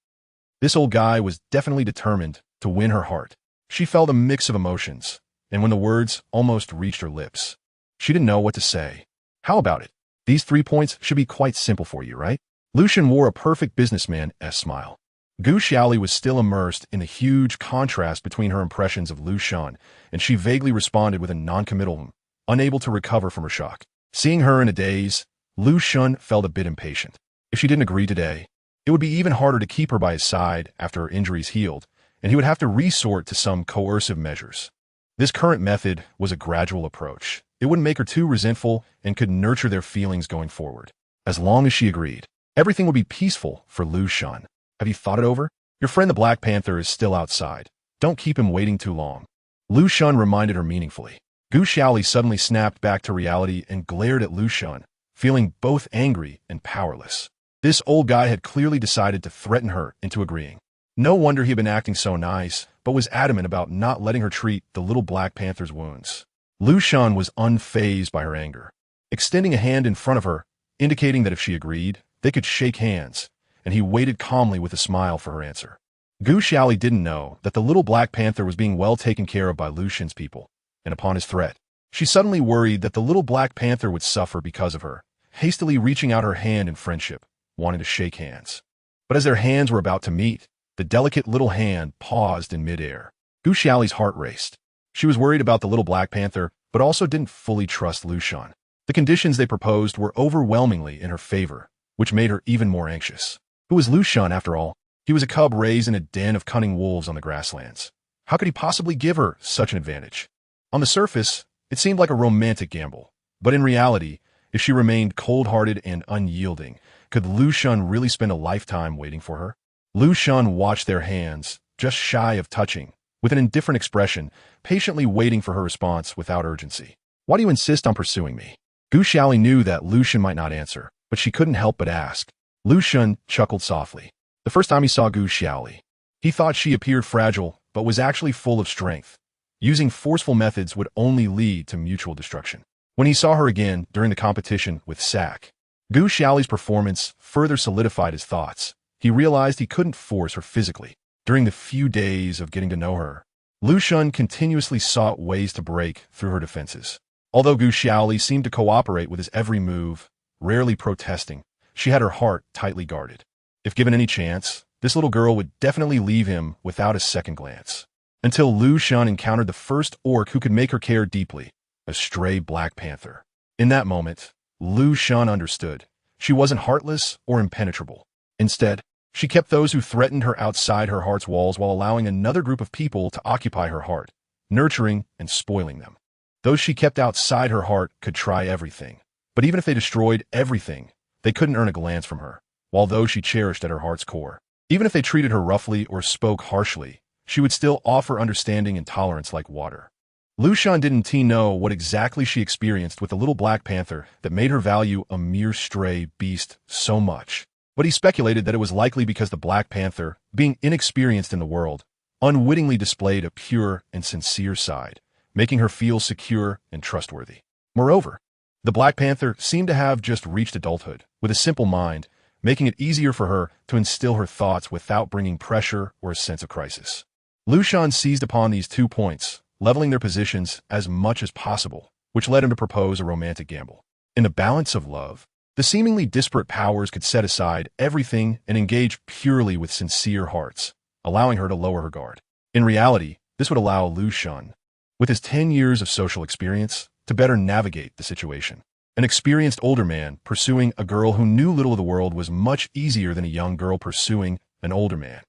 This old guy was definitely determined to win her heart. She felt a mix of emotions, and when the words almost reached her lips, she didn't know what to say. How about it? These 3 points should be quite simple for you, right? Lu Shan wore a perfect businessman's smile. Gu Xiaoli was still immersed in the huge contrast between her impressions of Lu Shan, and she vaguely responded with a non-committal, unable to recover from her shock. Seeing her in a daze, Lu Shan felt a bit impatient. If she didn't agree today, it would be even harder to keep her by his side after her injuries healed, and he would have to resort to some coercive measures. This current method was a gradual approach. It wouldn't make her too resentful and could nurture their feelings going forward. As long as she agreed, everything would be peaceful for Lu Shan. Have you thought it over? Your friend the Black Panther is still outside. Don't keep him waiting too long. Lu Shan reminded her meaningfully. Gu Xiaoli suddenly snapped back to reality and glared at Lu Shan, feeling both angry and powerless. This old guy had clearly decided to threaten her into agreeing. No wonder he had been acting so nice, but was adamant about not letting her treat the little Black Panther's wounds. Lu Shan was unfazed by her anger, extending a hand in front of her, indicating that if she agreed, they could shake hands, and he waited calmly with a smile for her answer. Gu Xiaoli didn't know that the little Black Panther was being well taken care of by Lu Shan's people, and upon his threat, she suddenly worried that the little Black Panther would suffer because of her, hastily reaching out her hand in friendship, wanting to shake hands. But as their hands were about to meet, the delicate little hand paused in midair. Gu Xiaoli's heart raced. She was worried about the little Black Panther, but also didn't fully trust Lu Shan. The conditions they proposed were overwhelmingly in her favor, which made her even more anxious. Who was Lu Shan, after all? He was a cub raised in a den of cunning wolves on the grasslands. How could he possibly give her such an advantage? On the surface, it seemed like a romantic gamble, but in reality, if she remained cold-hearted and unyielding, could Lu Shan really spend a lifetime waiting for her? Lu Shan watched their hands, just shy of touching, with an indifferent expression, patiently waiting for her response without urgency. Why do you insist on pursuing me? Gu Xiaoli knew that Lu Shan might not answer, but she couldn't help but ask. Lu Shan chuckled softly. The first time he saw Gu Xiaoli, he thought she appeared fragile, but was actually full of strength. Using forceful methods would only lead to mutual destruction. When he saw her again during the competition with Sack, Gu Xiaoli's performance further solidified his thoughts. He realized he couldn't force her physically. During the few days of getting to know her, Lu Shan continuously sought ways to break through her defenses. Although Gu Xiaoli seemed to cooperate with his every move, rarely protesting, she had her heart tightly guarded. If given any chance, this little girl would definitely leave him without a second glance. Until Lu Shan encountered the first orc who could make her care deeply, a stray Black Panther. In that moment, Lu Shan understood. She wasn't heartless or impenetrable. Instead, She kept those who threatened her outside her heart's walls while allowing another group of people to occupy her heart, nurturing and spoiling them. Those she kept outside her heart could try everything, but even if they destroyed everything, they couldn't earn a glance from her, while those she cherished at her heart's core. Even if they treated her roughly or spoke harshly, she would still offer understanding and tolerance like water. Lu Shan didn't know what exactly she experienced with the little black panther that made her value a mere stray beast so much, but he speculated that it was likely because the black panther, being inexperienced in the world, unwittingly displayed a pure and sincere side, making her feel secure and trustworthy. Moreover, the black panther seemed to have just reached adulthood, with a simple mind, making it easier for her to instill her thoughts without bringing pressure or a sense of crisis. Lu Shan seized upon these 2 points, leveling their positions as much as possible, which led him to propose a romantic gamble. In the balance of love, the seemingly disparate powers could set aside everything and engage purely with sincere hearts, allowing her to lower her guard. In reality, this would allow Lu Shan, with his 10 years of social experience, to better navigate the situation. An experienced older man pursuing a girl who knew little of the world was much easier than a young girl pursuing an older man.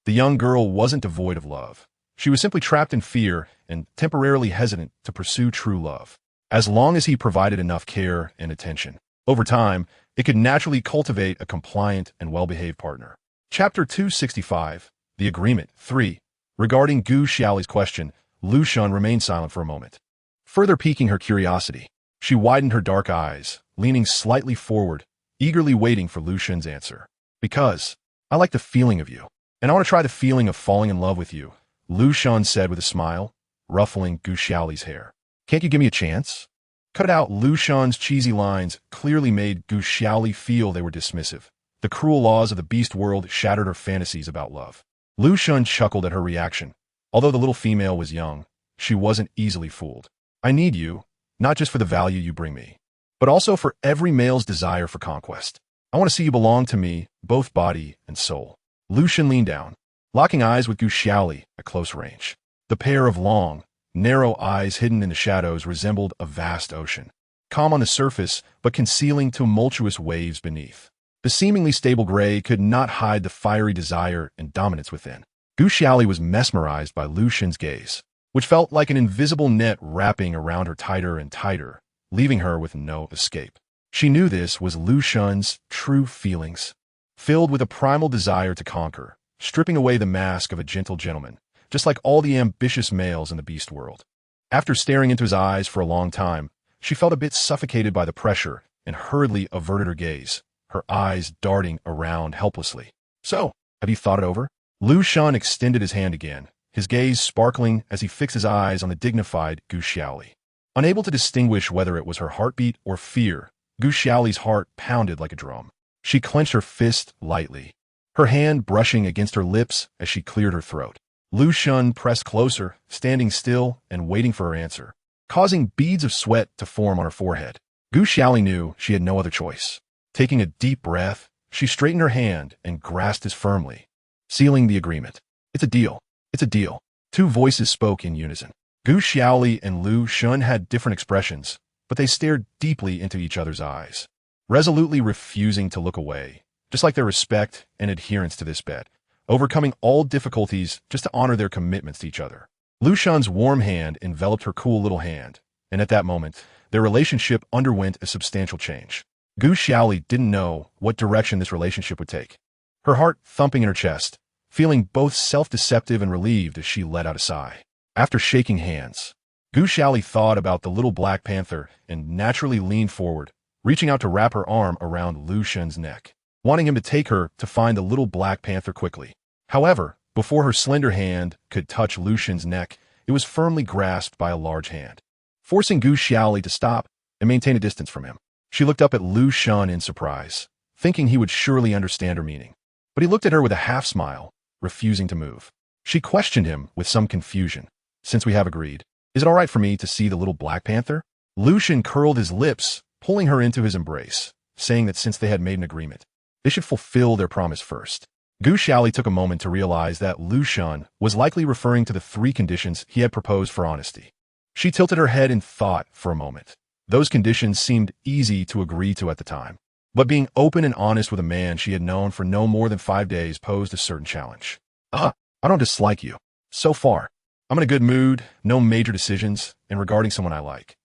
The young girl wasn't devoid of love. She was simply trapped in fear and temporarily hesitant to pursue true love. As long as he provided enough care and attention, over time, it could naturally cultivate a compliant and well-behaved partner. Chapter 265, The Agreement 3. Regarding Gu Xiaoli's question, Lu Shan remained silent for a moment. Further piquing her curiosity, she widened her dark eyes, leaning slightly forward, eagerly waiting for Lu Shan's answer. Because I like the feeling of you, and I want to try the feeling of falling in love with you, Lu Shan said with a smile, ruffling Gu Xiaoli's hair. Can't you give me a chance? Cut it out. Lu Shan's cheesy lines clearly made Gu Xiaoli feel they were dismissive. The cruel laws of the beast world shattered her fantasies about love. Lu Shan chuckled at her reaction. Although the little female was young, she wasn't easily fooled. I need you, not just for the value you bring me, but also for every male's desire for conquest. I want to see you belong to me, both body and soul. Lu Shan leaned down, locking eyes with Gu Xiaoli at close range. The pair of long, narrow eyes hidden in the shadows resembled a vast ocean, calm on the surface but concealing tumultuous waves beneath. The seemingly stable gray could not hide the fiery desire and dominance within. Gu Xiaoli was mesmerized by Lu Shan's gaze, which felt like an invisible net wrapping around her tighter and tighter, leaving her with no escape. She knew this was Lu Shan's true feelings, filled with a primal desire to conquer, stripping away the mask of a gentle gentleman, just like all the ambitious males in the beast world. After staring into his eyes for a long time, she felt a bit suffocated by the pressure and hurriedly averted her gaze, her eyes darting around helplessly. So, have you thought it over? Lu Shan extended his hand again, his gaze sparkling as he fixed his eyes on the dignified Gu Xiaoli. Unable to distinguish whether it was her heartbeat or fear, Gu Xiaoli's heart pounded like a drum. She clenched her fist lightly, her hand brushing against her lips as she cleared her throat. Lu Shan pressed closer, standing still and waiting for her answer, causing beads of sweat to form on her forehead. Gu Xiaoli knew she had no other choice. Taking a deep breath, she straightened her hand and grasped it firmly, sealing the agreement. It's a deal. It's a deal. 2 voices spoke in unison. Gu Xiaoli and Lu Shan had different expressions, but they stared deeply into each other's eyes, resolutely refusing to look away, just like their respect and adherence to this bet, overcoming all difficulties just to honor their commitments to each other. Lu Shan's warm hand enveloped her cool little hand, and at that moment, their relationship underwent a substantial change. Gu Xiaoli didn't know what direction this relationship would take. Her heart thumping in her chest, feeling both self-deceptive and relieved as she let out a sigh. After shaking hands, Gu Xiaoli thought about the little black panther and naturally leaned forward, reaching out to wrap her arm around Lu Shan's neck, wanting him to take her to find the little black panther quickly. However, before her slender hand could touch Lu Shan's neck, it was firmly grasped by a large hand, forcing Gu Xiaoli to stop and maintain a distance from him. She looked up at Lu Shan in surprise, thinking he would surely understand her meaning. But he looked at her with a half-smile, refusing to move. She questioned him with some confusion. Since we have agreed, is it all right for me to see the little black panther? Lu Shan curled his lips, pulling her into his embrace, saying that since they had made an agreement, they should fulfill their promise first. Gu Xiaoli took a moment to realize that Lu Shan was likely referring to the 3 conditions he had proposed for honesty. She tilted her head in thought for a moment. Those conditions seemed easy to agree to at the time. But being open and honest with a man she had known for no more than 5 days posed a certain challenge. I don't dislike you. So far, I'm in a good mood, no major decisions, and regarding someone I like.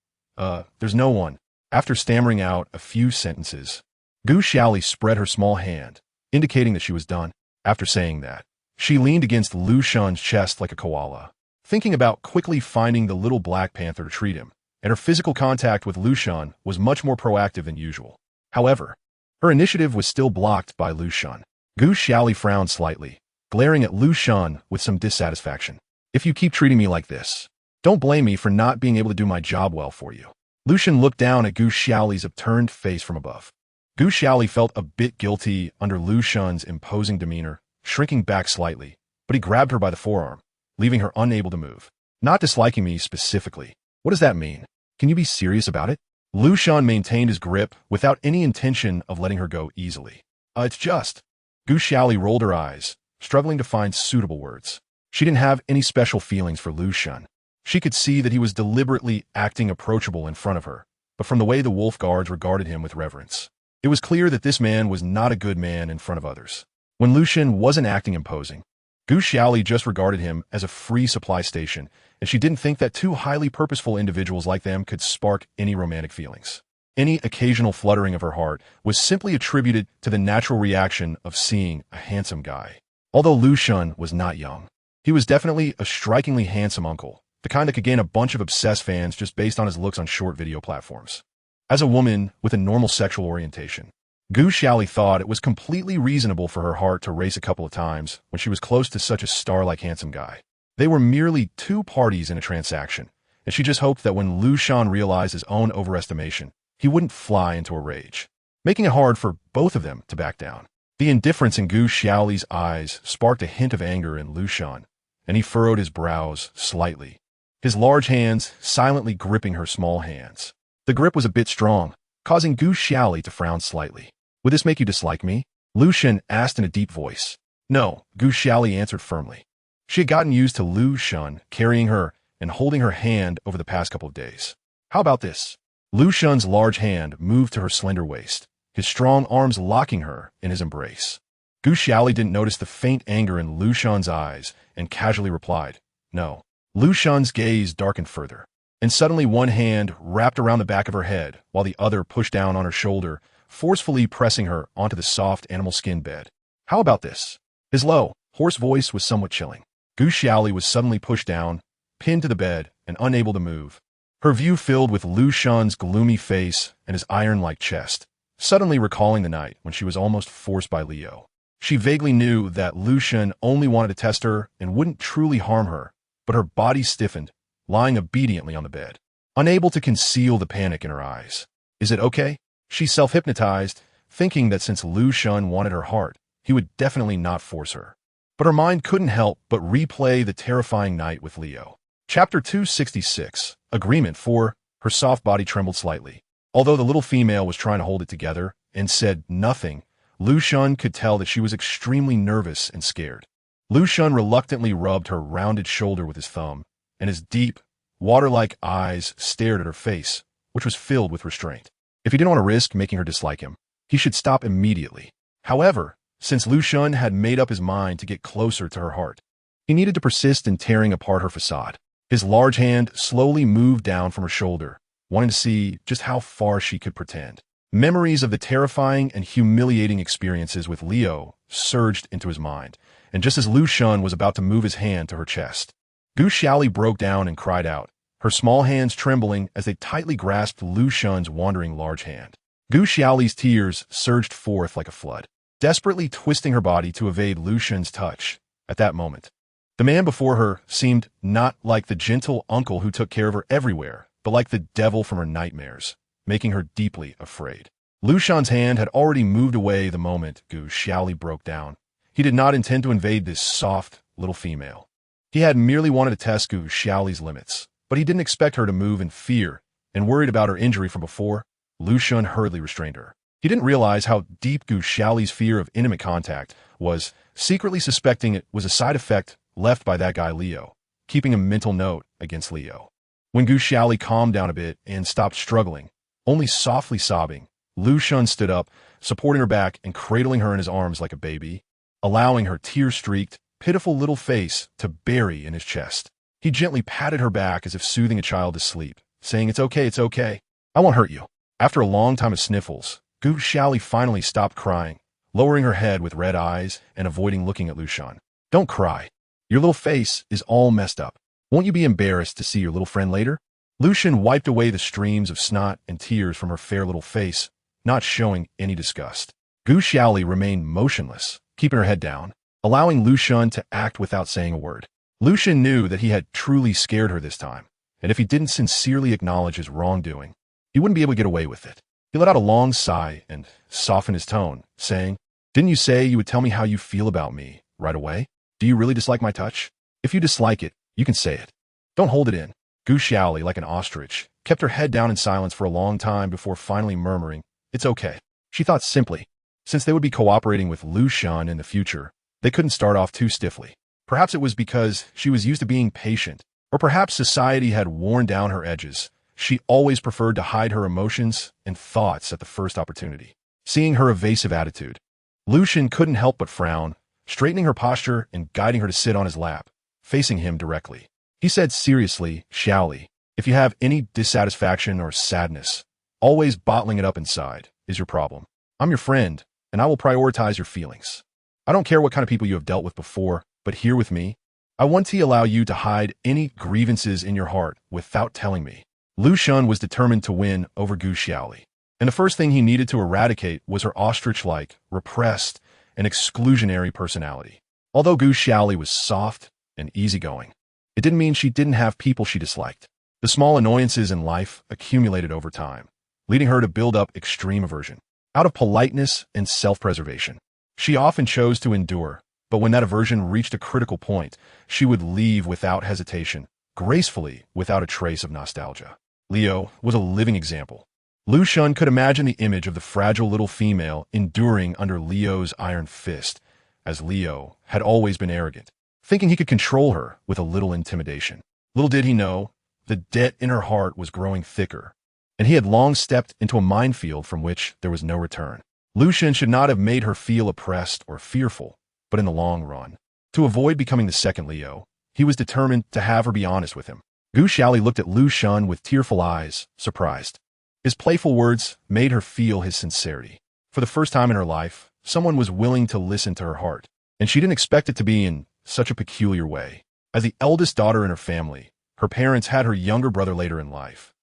There's no one. After stammering out a few sentences, Gu Xiaoli spread her small hand, indicating that she was done. After saying that, she leaned against Lu Shun's chest like a koala, thinking about quickly finding the little Black Panther to treat him, and her physical contact with Lu Shun was much more proactive than usual. However, her initiative was still blocked by Lu Shun. Gu Xiaoli frowned slightly, glaring at Lu Shun with some dissatisfaction. If you keep treating me like this, don't blame me for not being able to do my job well for you. Lu Shun looked down at Gu Xiaoli's upturned face from above. Gu Xiaoli felt a bit guilty under Lu Shun's imposing demeanor, shrinking back slightly, but he grabbed her by the forearm, leaving her unable to move. Not disliking me specifically. What does that mean? Can you be serious about it? Lu Shun maintained his grip without any intention of letting her go easily. It's just. Gu Xiaoli rolled her eyes, struggling to find suitable words. She didn't have any special feelings for Lu Shun. She could see that he was deliberately acting approachable in front of her, but from the way the wolf guards regarded him with reverence, it was clear that this man was not a good man in front of others. When Lu Shun wasn't acting imposing, Gu Xiaoli just regarded him as a free supply station, and she didn't think that two highly purposeful individuals like them could spark any romantic feelings. Any occasional fluttering of her heart was simply attributed to the natural reaction of seeing a handsome guy. Although Lu Shun was not young, he was definitely a strikingly handsome uncle, the kind that could gain a bunch of obsessed fans just based on his looks on short video platforms. As a woman with a normal sexual orientation, Gu Xiaoli thought it was completely reasonable for her heart to race a couple of times when she was close to such a star-like handsome guy. They were merely two parties in a transaction, and she just hoped that when Lu Shun realized his own overestimation, he wouldn't fly into a rage, making it hard for both of them to back down. The indifference in Gu Xiaoli's eyes sparked a hint of anger in Lu Shun, and he furrowed his brows slightly, his large hands silently gripping her small hands. The grip was a bit strong, causing Gu Xiaoli to frown slightly. Would this make you dislike me? Lu Shun asked in a deep voice. No, Gu Xiaoli answered firmly. She had gotten used to Lu Shun carrying her and holding her hand over the past couple of days. How about this? Lu Shun's large hand moved to her slender waist, his strong arms locking her in his embrace. Gu Xiaoli didn't notice the faint anger in Lu Shun's eyes and casually replied, no. Lu Shun's gaze darkened further, and suddenly one hand wrapped around the back of her head while the other pushed down on her shoulder, forcefully pressing her onto the soft animal skin bed. How about this? His low, hoarse voice was somewhat chilling. Gu Xiaoli was suddenly pushed down, pinned to the bed, and unable to move. Her view filled with Lu Shun's gloomy face and his iron-like chest, suddenly recalling the night when she was almost forced by Leo. She vaguely knew that Lu Shun only wanted to test her and wouldn't truly harm her, but her body stiffened, lying obediently on the bed, unable to conceal the panic in her eyes. Is it okay? She self-hypnotized, thinking that since Lu Shun wanted her heart, he would definitely not force her. But her mind couldn't help but replay the terrifying night with Leo. Chapter 266, Agreement 4, her soft body trembled slightly. Although the little female was trying to hold it together and said nothing, Lu Shun could tell that she was extremely nervous and scared. Lu Shun reluctantly rubbed her rounded shoulder with his thumb, and his deep, water-like eyes stared at her face, which was filled with restraint. If he didn't want to risk making her dislike him, he should stop immediately. However, since Lu Shun had made up his mind to get closer to her heart, he needed to persist in tearing apart her facade. His large hand slowly moved down from her shoulder, wanting to see just how far she could pretend. Memories of the terrifying and humiliating experiences with Leo surged into his mind, and just as Lu Shun was about to move his hand to her chest, Gu Xiaoli broke down and cried out, her small hands trembling as they tightly grasped Lu Shun's wandering large hand. Gu Xiaoli's tears surged forth like a flood, desperately twisting her body to evade Lu Shun's touch. At that moment, the man before her seemed not like the gentle uncle who took care of her everywhere, but like the devil from her nightmares, making her deeply afraid. Lu Shun's hand had already moved away the moment Gu Xiaoli broke down. He did not intend to invade this soft, little female. He had merely wanted to test Gu Xiaoli's limits, but he didn't expect her to move in fear, and worried about her injury from before, Lu Shun hurriedly restrained her. He didn't realize how deep Gu Xiaoli's fear of intimate contact was, secretly suspecting it was a side effect left by that guy Leo, keeping a mental note against Leo. When Gu Xiaoli calmed down a bit and stopped struggling, only softly sobbing, Lu Xun stood up, supporting her back and cradling her in his arms like a baby, allowing her tear-streaked, pitiful little face to bury in his chest. He gently patted her back as if soothing a child to sleep, saying, it's okay. I won't hurt you. After a long time of sniffles, Gu Xiaoli finally stopped crying, lowering her head with red eyes and avoiding looking at Lu Xun. Don't cry. Your little face is all messed up. Won't you be embarrassed to see your little friend later? Lu Xun wiped away the streams of snot and tears from her fair little face, not showing any disgust. Gu Xiaoli remained motionless, keeping her head down, allowing Lu Xun to act without saying a word. Lu Xun knew that he had truly scared her this time, and if he didn't sincerely acknowledge his wrongdoing, he wouldn't be able to get away with it. He let out a long sigh and softened his tone, saying, didn't you say you would tell me how you feel about me right away? Do you really dislike my touch? If you dislike it, you can say it. Don't hold it in. Gu Xiaoli, like an ostrich, kept her head down in silence for a long time before finally murmuring, it's okay. She thought simply, since they would be cooperating with Lu Xun in the future, they couldn't start off too stiffly. Perhaps it was because she was used to being patient, or perhaps society had worn down her edges. She always preferred to hide her emotions and thoughts at the first opportunity. Seeing her evasive attitude, Lu Xun couldn't help but frown, straightening her posture and guiding her to sit on his lap, facing him directly. He said seriously, Xiaoli, if you have any dissatisfaction or sadness, always bottling it up inside is your problem. I'm your friend, and I will prioritize your feelings. I don't care what kind of people you have dealt with before, but here with me, I want to allow you to hide any grievances in your heart without telling me. Lu Xun was determined to win over Gu Xiaoli, and the first thing he needed to eradicate was her ostrich-like, repressed, and exclusionary personality. Although Gu Xiaoli was soft and easygoing, it didn't mean she didn't have people she disliked. The small annoyances in life accumulated over time, leading her to build up extreme aversion. Out of politeness and self-preservation, she often chose to endure, but when that aversion reached a critical point, she would leave without hesitation, gracefully, without a trace of nostalgia. Leo was a living example. Lu Xun could imagine the image of the fragile little female enduring under Leo's iron fist, as Leo had always been arrogant, thinking he could control her with a little intimidation. Little did he know, the debt in her heart was growing thicker, and he had long stepped into a minefield from which there was no return. Lu Xun should not have made her feel oppressed or fearful, but in the long run, to avoid becoming the second Leo, he was determined to have her be honest with him. Gu Xiaoli looked at Lu Xun with tearful eyes, surprised. His playful words made her feel his sincerity. For the first time in her life, someone was willing to listen to her heart, and she didn't expect it to be in such a peculiar way. As the eldest daughter in her family, her parents had her younger brother later in life,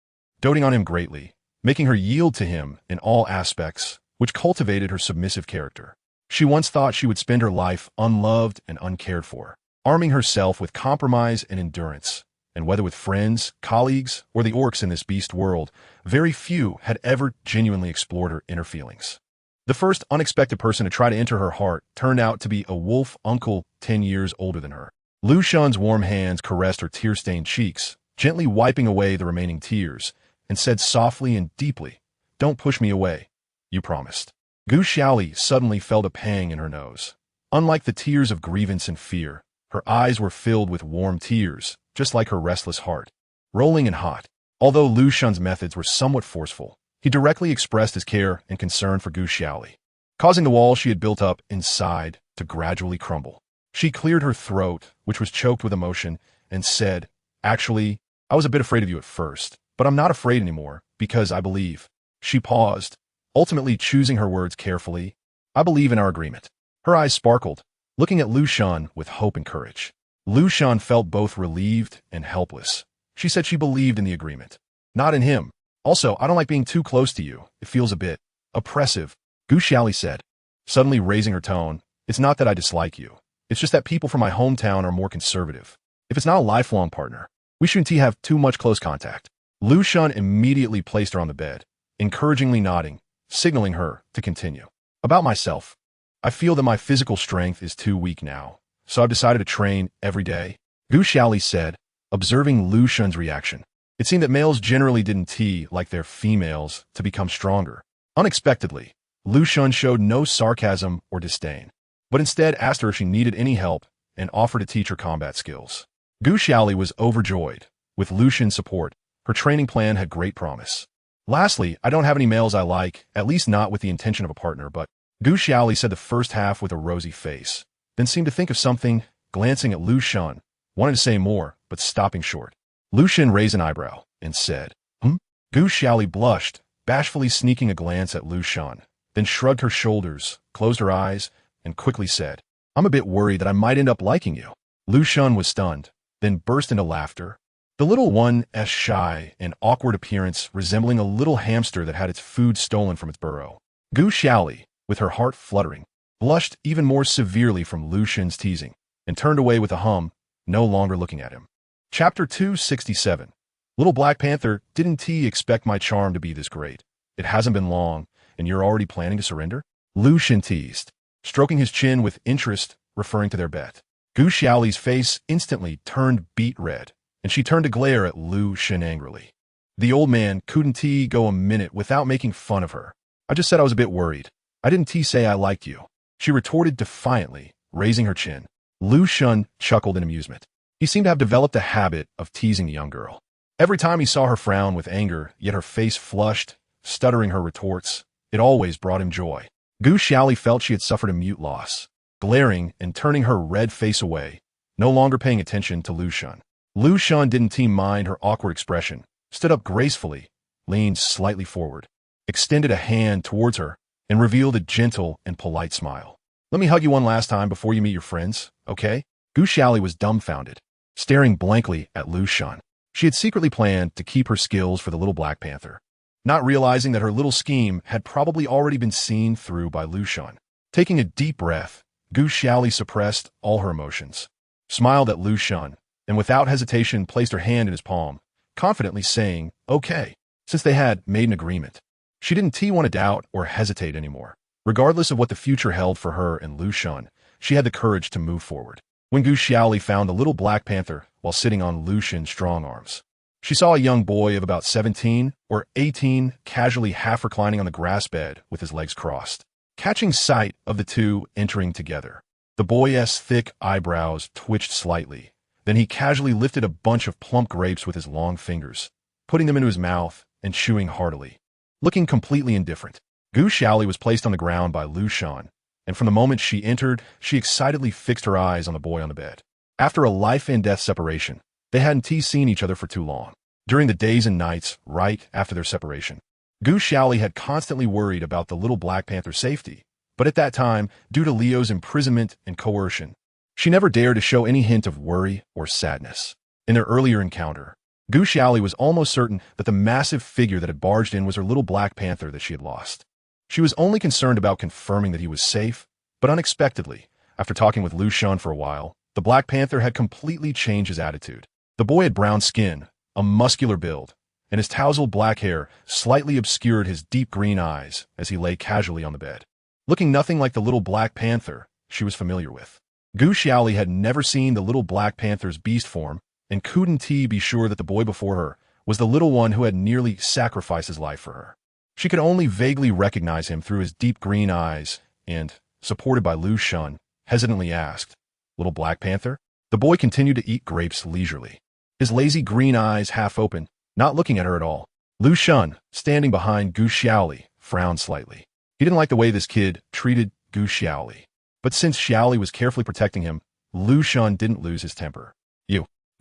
doting on him greatly, making her yield to him in all aspects, which cultivated her submissive character. She once thought she would spend her life unloved and uncared for, arming herself with compromise and endurance. And whether with friends, colleagues, or the orcs in this beast world, very few had ever genuinely explored her inner feelings. The first unexpected person to try to enter her heart turned out to be a wolf uncle 10 years older than her. Lu Xun's warm hands caressed her tear-stained cheeks, gently wiping away the remaining tears, and said softly and deeply, don't push me away. You promised. Gu Xiaoli suddenly felt a pang in her nose. Unlike the tears of grievance and fear, her eyes were filled with warm tears, just like her restless heart, rolling and hot. Although Lu Xun's methods were somewhat forceful, he directly expressed his care and concern for Gu Xiaoli, causing the wall she had built up inside to gradually crumble. She cleared her throat, which was choked with emotion, and said, actually, I was a bit afraid of you at first, but I'm not afraid anymore, because I believe. She paused, ultimately choosing her words carefully. I believe in our agreement. Her eyes sparkled, looking at Lu Xun with hope and courage. Lu Xun felt both relieved and helpless. She said she believed in the agreement, not in him. Also, I don't like being too close to you. It feels a bit oppressive, Gu Xiaoli said, suddenly raising her tone. It's not that I dislike you. It's just that people from my hometown are more conservative. If it's not a lifelong partner, we shouldn't have too much close contact. Lu Xun immediately placed her on the bed, encouragingly nodding, signaling her to continue. About myself, I feel that my physical strength is too weak now, so I've decided to train every day, Gu Xiaoli said, observing Lu Xun's reaction. It seemed that males generally didn't like their females to become stronger. Unexpectedly, Lu Xun showed no sarcasm or disdain, but instead asked her if she needed any help and offered to teach her combat skills. Gu Xiaoli was overjoyed. With Lu Xun's support, her training plan had great promise. Lastly, I don't have any males I like, at least not with the intention of a partner, but Gu Xiaoli said the first half with a rosy face, then seemed to think of something, glancing at Lu Shan, wanted to say more, but stopping short. Lu Shan raised an eyebrow and said, Gu Xiaoli blushed, bashfully sneaking a glance at Lu Shan, then shrugged her shoulders, closed her eyes, and quickly said, I'm a bit worried that I might end up liking you. Lu Shan was stunned, then burst into laughter. The little one's shy and awkward appearance resembling a little hamster that had its food stolen from its burrow. Gu Xiaoli, with her heart fluttering, blushed even more severely from Lu Shan's teasing, and turned away with a hum, no longer looking at him. Chapter 267. Little Black Panther, didn't he expect my charm to be this great? It hasn't been long, and you're already planning to surrender? Lu Shan teased, stroking his chin with interest, referring to their bet. Gu Xiaoli's face instantly turned beet red, and she turned to glare at Lu Shan angrily. The old man couldn't go a minute without making fun of her. I just said I was a bit worried. I didn't say I liked you. She retorted defiantly, raising her chin. Lu Shan chuckled in amusement. He seemed to have developed a habit of teasing the young girl. Every time he saw her frown with anger, yet her face flushed, stuttering her retorts, it always brought him joy. Gu Xiaoli felt she had suffered a mute loss, glaring and turning her red face away, no longer paying attention to Lu Shan. Lu Shan didn't mind her awkward expression, stood up gracefully, leaned slightly forward, extended a hand towards her, and revealed a gentle and polite smile. Let me hug you one last time before you meet your friends, okay? Gu Xiaoli was dumbfounded, staring blankly at Lu Shan. She had secretly planned to keep her skills for the little Black Panther, not realizing that her little scheme had probably already been seen through by Lu Shan. Taking a deep breath, Gu Xiaoli suppressed all her emotions, smiled at Lu Shan, and without hesitation placed her hand in his palm, confidently saying, okay, since they had made an agreement. She didn't want to doubt or hesitate anymore. Regardless of what the future held for her and Lu Shan, she had the courage to move forward. When Gu Xiaoli found the little Black Panther while sitting on Lu Shan's strong arms, she saw a young boy of about 17 or 18 casually half reclining on the grass bed with his legs crossed. Catching sight of the two entering together, the boy's thick eyebrows twitched slightly. Then he casually lifted a bunch of plump grapes with his long fingers, putting them into his mouth and chewing heartily. Looking completely indifferent, Gu Xiaoli was placed on the ground by Lu Shan, and from the moment she entered, she excitedly fixed her eyes on the boy on the bed. After a life-and-death separation, they hadn't seen each other for too long. During the days and nights right after their separation, Gu Xiaoli had constantly worried about the little Black Panther's safety, but at that time, due to Leo's imprisonment and coercion, she never dared to show any hint of worry or sadness. In their earlier encounter, Gu Xiaoli was almost certain that the massive figure that had barged in was her little Black Panther that she had lost. She was only concerned about confirming that he was safe, but unexpectedly, after talking with Lu Shan for a while, the Black Panther had completely changed his attitude. The boy had brown skin, a muscular build, and his tousled black hair slightly obscured his deep green eyes as he lay casually on the bed, looking nothing like the little Black Panther she was familiar with. Gu Xiaoli had never seen the little Black Panther's beast form, and couldn't be sure that the boy before her was the little one who had nearly sacrificed his life for her. She could only vaguely recognize him through his deep green eyes and, supported by Lu Shan, hesitantly asked, Little Black Panther? The boy continued to eat grapes leisurely, his lazy green eyes half open, not looking at her at all. Lu Shan, standing behind Gu Xiaoli, frowned slightly. He didn't like the way this kid treated Gu Xiaoli. But since Xiaoli was carefully protecting him, Lu Shan didn't lose his temper.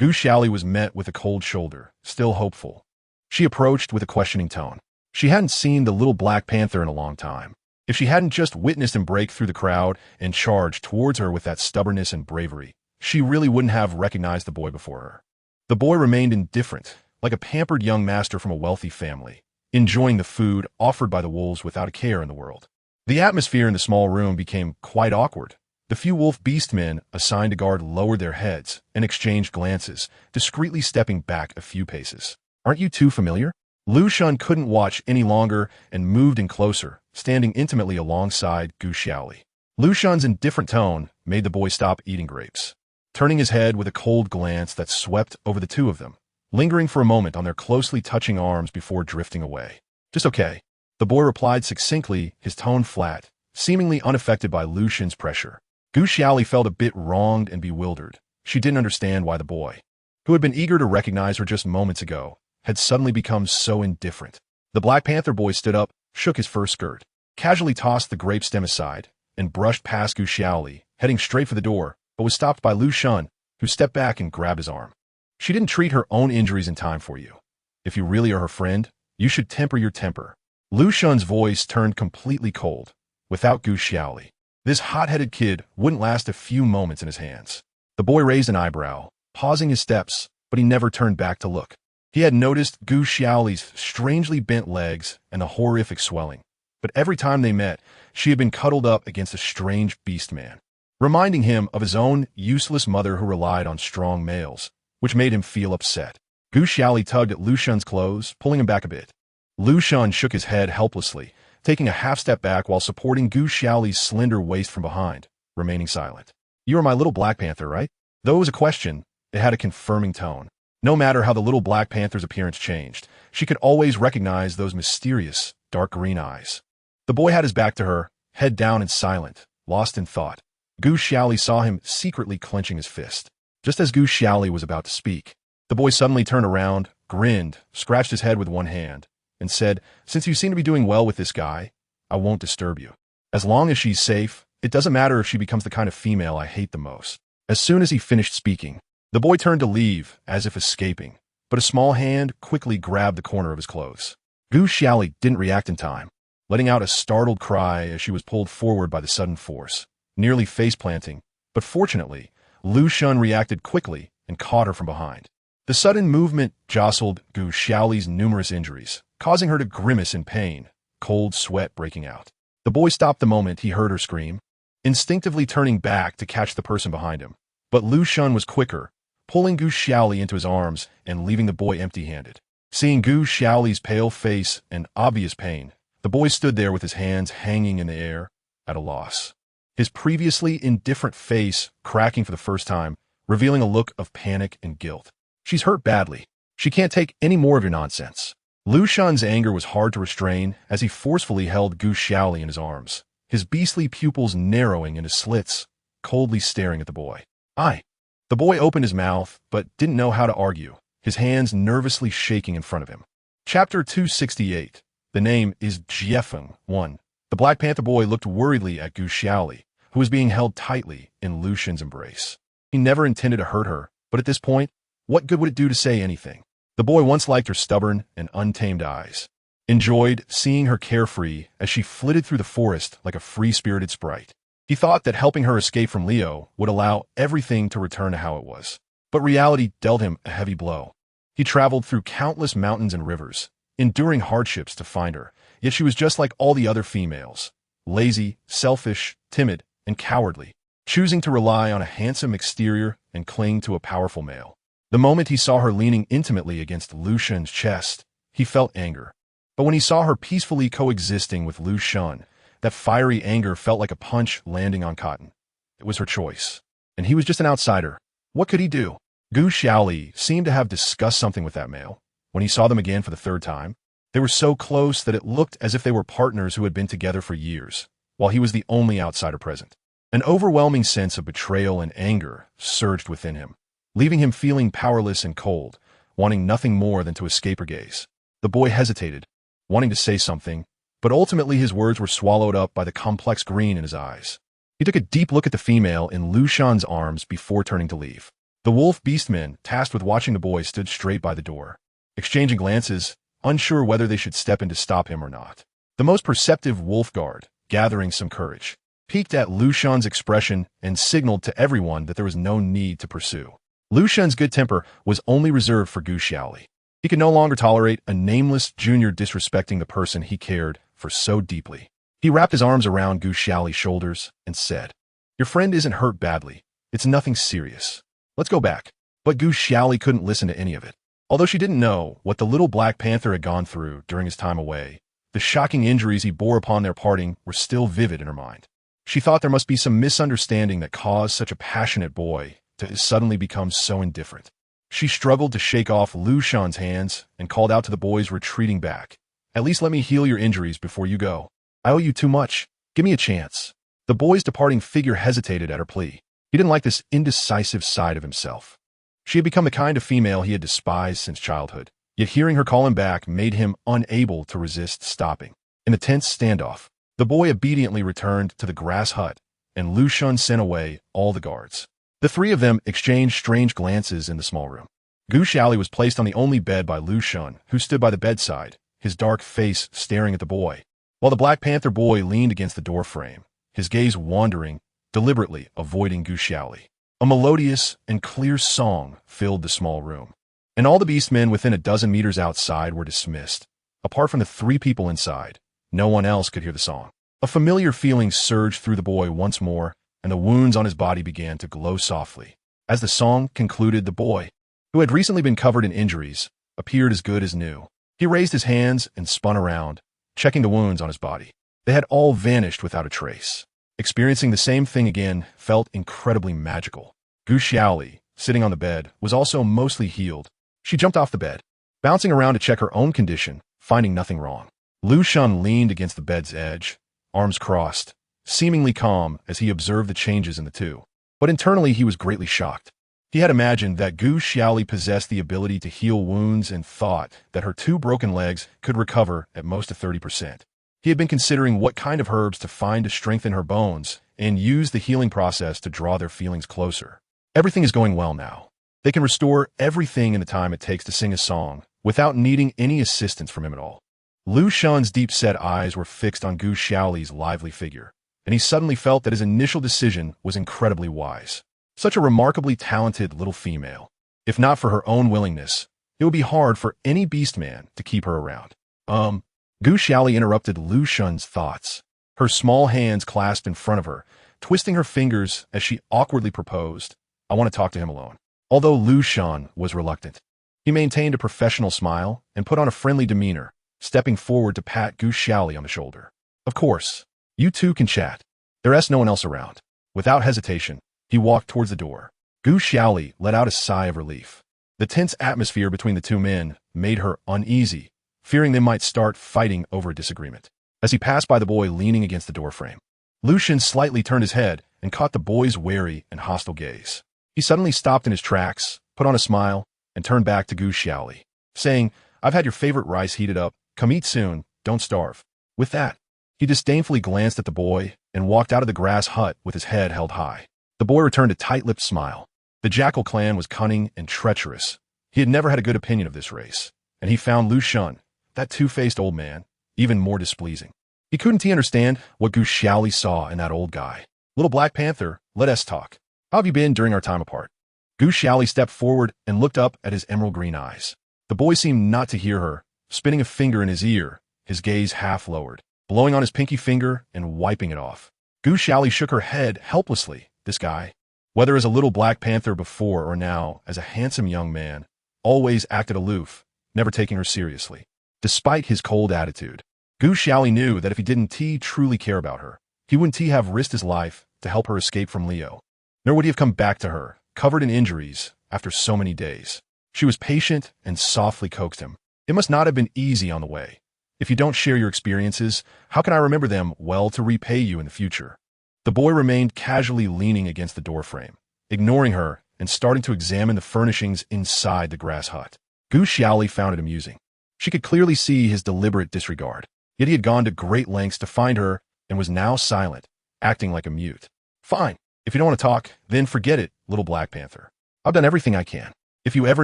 Gu Xiaoli was met with a cold shoulder, still hopeful. She approached with a questioning tone. She hadn't seen the little Black Panther in a long time. If she hadn't just witnessed him break through the crowd and charge towards her with that stubbornness and bravery, she really wouldn't have recognized the boy before her. The boy remained indifferent, like a pampered young master from a wealthy family, enjoying the food offered by the wolves without a care in the world. The atmosphere in the small room became quite awkward. The few wolf beast men assigned to guard lowered their heads and exchanged glances, discreetly stepping back a few paces. Aren't you two familiar? Lu Shan couldn't watch any longer and moved in closer, standing intimately alongside Gu Xiaoli. Lu Shan's indifferent tone made the boy stop eating grapes, turning his head with a cold glance that swept over the two of them, lingering for a moment on their closely touching arms before drifting away. Just okay, the boy replied succinctly, his tone flat, seemingly unaffected by Lu Shan's pressure. Gu Xiaoli felt a bit wronged and bewildered. She didn't understand why the boy, who had been eager to recognize her just moments ago, had suddenly become so indifferent. The Black Panther boy stood up, shook his fur skirt, casually tossed the grape stem aside, and brushed past Gu Xiaoli, heading straight for the door, but was stopped by Lu Shun, who stepped back and grabbed his arm. She didn't treat her own injuries in time for you. If you really are her friend, you should temper your temper. Lu Shun's voice turned completely cold. Without Gu Xiaoli, this hot-headed kid wouldn't last a few moments in his hands. The boy raised an eyebrow, pausing his steps, but he never turned back to look. He had noticed Gu Xiaoli's strangely bent legs and the horrific swelling, but every time they met, she had been cuddled up against a strange beast man, reminding him of his own useless mother who relied on strong males, which made him feel upset. Gu Xiaoli tugged at Lu Shun's clothes, pulling him back a bit. Lu Shun shook his head helplessly, taking a half-step back while supporting Gu Xiaoli's slender waist from behind, remaining silent. You are my little Black Panther, right? Though it was a question, it had a confirming tone. No matter how the little Black Panther's appearance changed, she could always recognize those mysterious, dark green eyes. The boy had his back to her, head down and silent, lost in thought. Gu Xiaoli saw him secretly clenching his fist. Just as Gu Xiaoli was about to speak, the boy suddenly turned around, grinned, scratched his head with one hand, and said, "Since you seem to be doing well with this guy, I won't disturb you. As long as she's safe, it doesn't matter if she becomes the kind of female I hate the most." As soon as he finished speaking, the boy turned to leave, as if escaping, but a small hand quickly grabbed the corner of his clothes. Gu Xiaoli didn't react in time, letting out a startled cry as she was pulled forward by the sudden force, nearly face-planting, but fortunately, Lu Shun reacted quickly and caught her from behind. The sudden movement jostled Gu Xiaoli's numerous injuries, causing her to grimace in pain, cold sweat breaking out. The boy stopped the moment he heard her scream, instinctively turning back to catch the person behind him. But Lu Shun was quicker, pulling Gu Xiaoli into his arms and leaving the boy empty-handed. Seeing Gu Xiaoli's pale face and obvious pain, the boy stood there with his hands hanging in the air, at a loss. His previously indifferent face cracking for the first time, revealing a look of panic and guilt. "She's hurt badly. She can't take any more of your nonsense." Lu Shun's anger was hard to restrain as he forcefully held Gu Xiaoli in his arms, his beastly pupils narrowing into slits, coldly staring at the boy. The boy opened his mouth, but didn't know how to argue, his hands nervously shaking in front of him. Chapter 268. The name is Jiefeng 1. The Black Panther boy looked worriedly at Gu Xiaoli, who was being held tightly in Lu Shun's embrace. He never intended to hurt her, but at this point, what good would it do to say anything? The boy once liked her stubborn and untamed eyes, enjoyed seeing her carefree as she flitted through the forest like a free-spirited sprite. He thought that helping her escape from Leo would allow everything to return to how it was. But reality dealt him a heavy blow. He traveled through countless mountains and rivers, enduring hardships to find her, yet she was just like all the other females, lazy, selfish, timid, and cowardly, choosing to rely on a handsome exterior and cling to a powerful male. The moment he saw her leaning intimately against Lu Shun's chest, he felt anger. But when he saw her peacefully coexisting with Lu Shun, that fiery anger felt like a punch landing on cotton. It was her choice, and he was just an outsider. What could he do? Gu Xiaoli seemed to have discussed something with that male. When he saw them again for the third time, they were so close that it looked as if they were partners who had been together for years, while he was the only outsider present. An overwhelming sense of betrayal and anger surged within him, leaving him feeling powerless and cold, wanting nothing more than to escape her gaze. The boy hesitated, wanting to say something, but ultimately his words were swallowed up by the complex green in his eyes. He took a deep look at the female in Lu Shun's arms before turning to leave. The wolf beastmen, tasked with watching the boy, stood straight by the door, exchanging glances, unsure whether they should step in to stop him or not. The most perceptive wolf guard, gathering some courage, peeked at Lu Shun's expression and signaled to everyone that there was no need to pursue. Lu Shun's good temper was only reserved for Gu Xiaoli. He could no longer tolerate a nameless junior disrespecting the person he cared for so deeply. He wrapped his arms around Gu Xiaoli's shoulders and said, "Your friend isn't hurt badly. It's nothing serious. Let's go back." But Gu Xiaoli couldn't listen to any of it. Although she didn't know what the little Black Panther had gone through during his time away, the shocking injuries he bore upon their parting were still vivid in her mind. She thought there must be some misunderstanding that caused such a passionate boy to suddenly become so indifferent. She struggled to shake off Lu Shun's hands and called out to the boys retreating back. "At least let me heal your injuries before you go. I owe you too much. Give me a chance." The boy's departing figure hesitated at her plea. He didn't like this indecisive side of himself. She had become the kind of female he had despised since childhood, Yet hearing her call him back made him unable to resist stopping. In the tense standoff, the boy obediently returned to the grass hut, and Lu Xun sent away all the guards. The three of them exchanged strange glances in the small room. Gu Xiaoli was placed on the only bed by Lu Xun, who stood by the bedside, his dark face staring at the boy, while the Black Panther boy leaned against the doorframe, his gaze wandering, deliberately avoiding Gu Xiaoli. A melodious and clear song filled the small room, and all the beastmen within a dozen meters outside were dismissed. Apart from the three people inside, no one else could hear the song. A familiar feeling surged through the boy once more, and the wounds on his body began to glow softly. As the song concluded, the boy, who had recently been covered in injuries, appeared as good as new. He raised his hands and spun around, checking the wounds on his body. They had all vanished without a trace. Experiencing the same thing again felt incredibly magical. Gu Xiaoli, sitting on the bed, was also mostly healed. She jumped off the bed, bouncing around to check her own condition, finding nothing wrong. Lu Xun leaned against the bed's edge, arms crossed, seemingly calm as he observed the changes in the two. But internally he was greatly shocked. He had imagined that Gu Xiaoli possessed the ability to heal wounds and thought that her two broken legs could recover at most to 30%. He had been considering what kind of herbs to find to strengthen her bones and use the healing process to draw their feelings closer. Everything is going well now. They can restore everything in the time it takes to sing a song without needing any assistance from him at all. Lu Xun's deep-set eyes were fixed on Gu Xiaoli's lively figure, and he suddenly felt that his initial decision was incredibly wise. Such a remarkably talented little female. If not for her own willingness, it would be hard for any beastman to keep her around. Gu Xiaoli interrupted Lu Xun's thoughts, her small hands clasped in front of her, twisting her fingers as she awkwardly proposed, "I want to talk to him alone." Although Lu Xun was reluctant, he maintained a professional smile and put on a friendly demeanor, stepping forward to pat Gu Xiaoli on the shoulder. "Of course, you two can chat. There's no one else around." Without hesitation, he walked towards the door. Gu Xiaoli let out a sigh of relief. The tense atmosphere between the two men made her uneasy, fearing they might start fighting over a disagreement. As he passed by the boy leaning against the doorframe, Lu Xun slightly turned his head and caught the boy's wary and hostile gaze. He suddenly stopped in his tracks, put on a smile, and turned back to Gu Xiaoli, saying, "I've had your favorite rice heated up. Come eat soon, don't starve." With that, he disdainfully glanced at the boy and walked out of the grass hut with his head held high. The boy returned a tight-lipped smile. The Jackal clan was cunning and treacherous. He had never had a good opinion of this race, and he found Lu Xun, that two-faced old man, even more displeasing. Couldn't he understand what Gu Xiaoli saw in that old guy? "Little Black Panther, let us talk. How have you been during our time apart?" Gu Xiaoli stepped forward and looked up at his emerald green eyes. The boy seemed not to hear her, spinning a finger in his ear, his gaze half lowered, blowing on his pinky finger and wiping it off. Gu Xiaoli shook her head helplessly. This guy, whether as a little Black Panther before or now as a handsome young man, always acted aloof, never taking her seriously. Despite his cold attitude, Gu Xiaoli knew that if he didn't truly care about her, he wouldn't have risked his life to help her escape from Leo. Nor would he have come back to her, covered in injuries, after so many days. She was patient and softly coaxed him. "It must not have been easy on the way. If you don't share your experiences, how can I remember them well to repay you in the future?" The boy remained casually leaning against the doorframe, ignoring her and starting to examine the furnishings inside the grass hut. Gu Xiaoli found it amusing. She could clearly see his deliberate disregard, yet he had gone to great lengths to find her and was now silent, acting like a mute. "Fine. If you don't want to talk, then forget it, little Black Panther. I've done everything I can. If you ever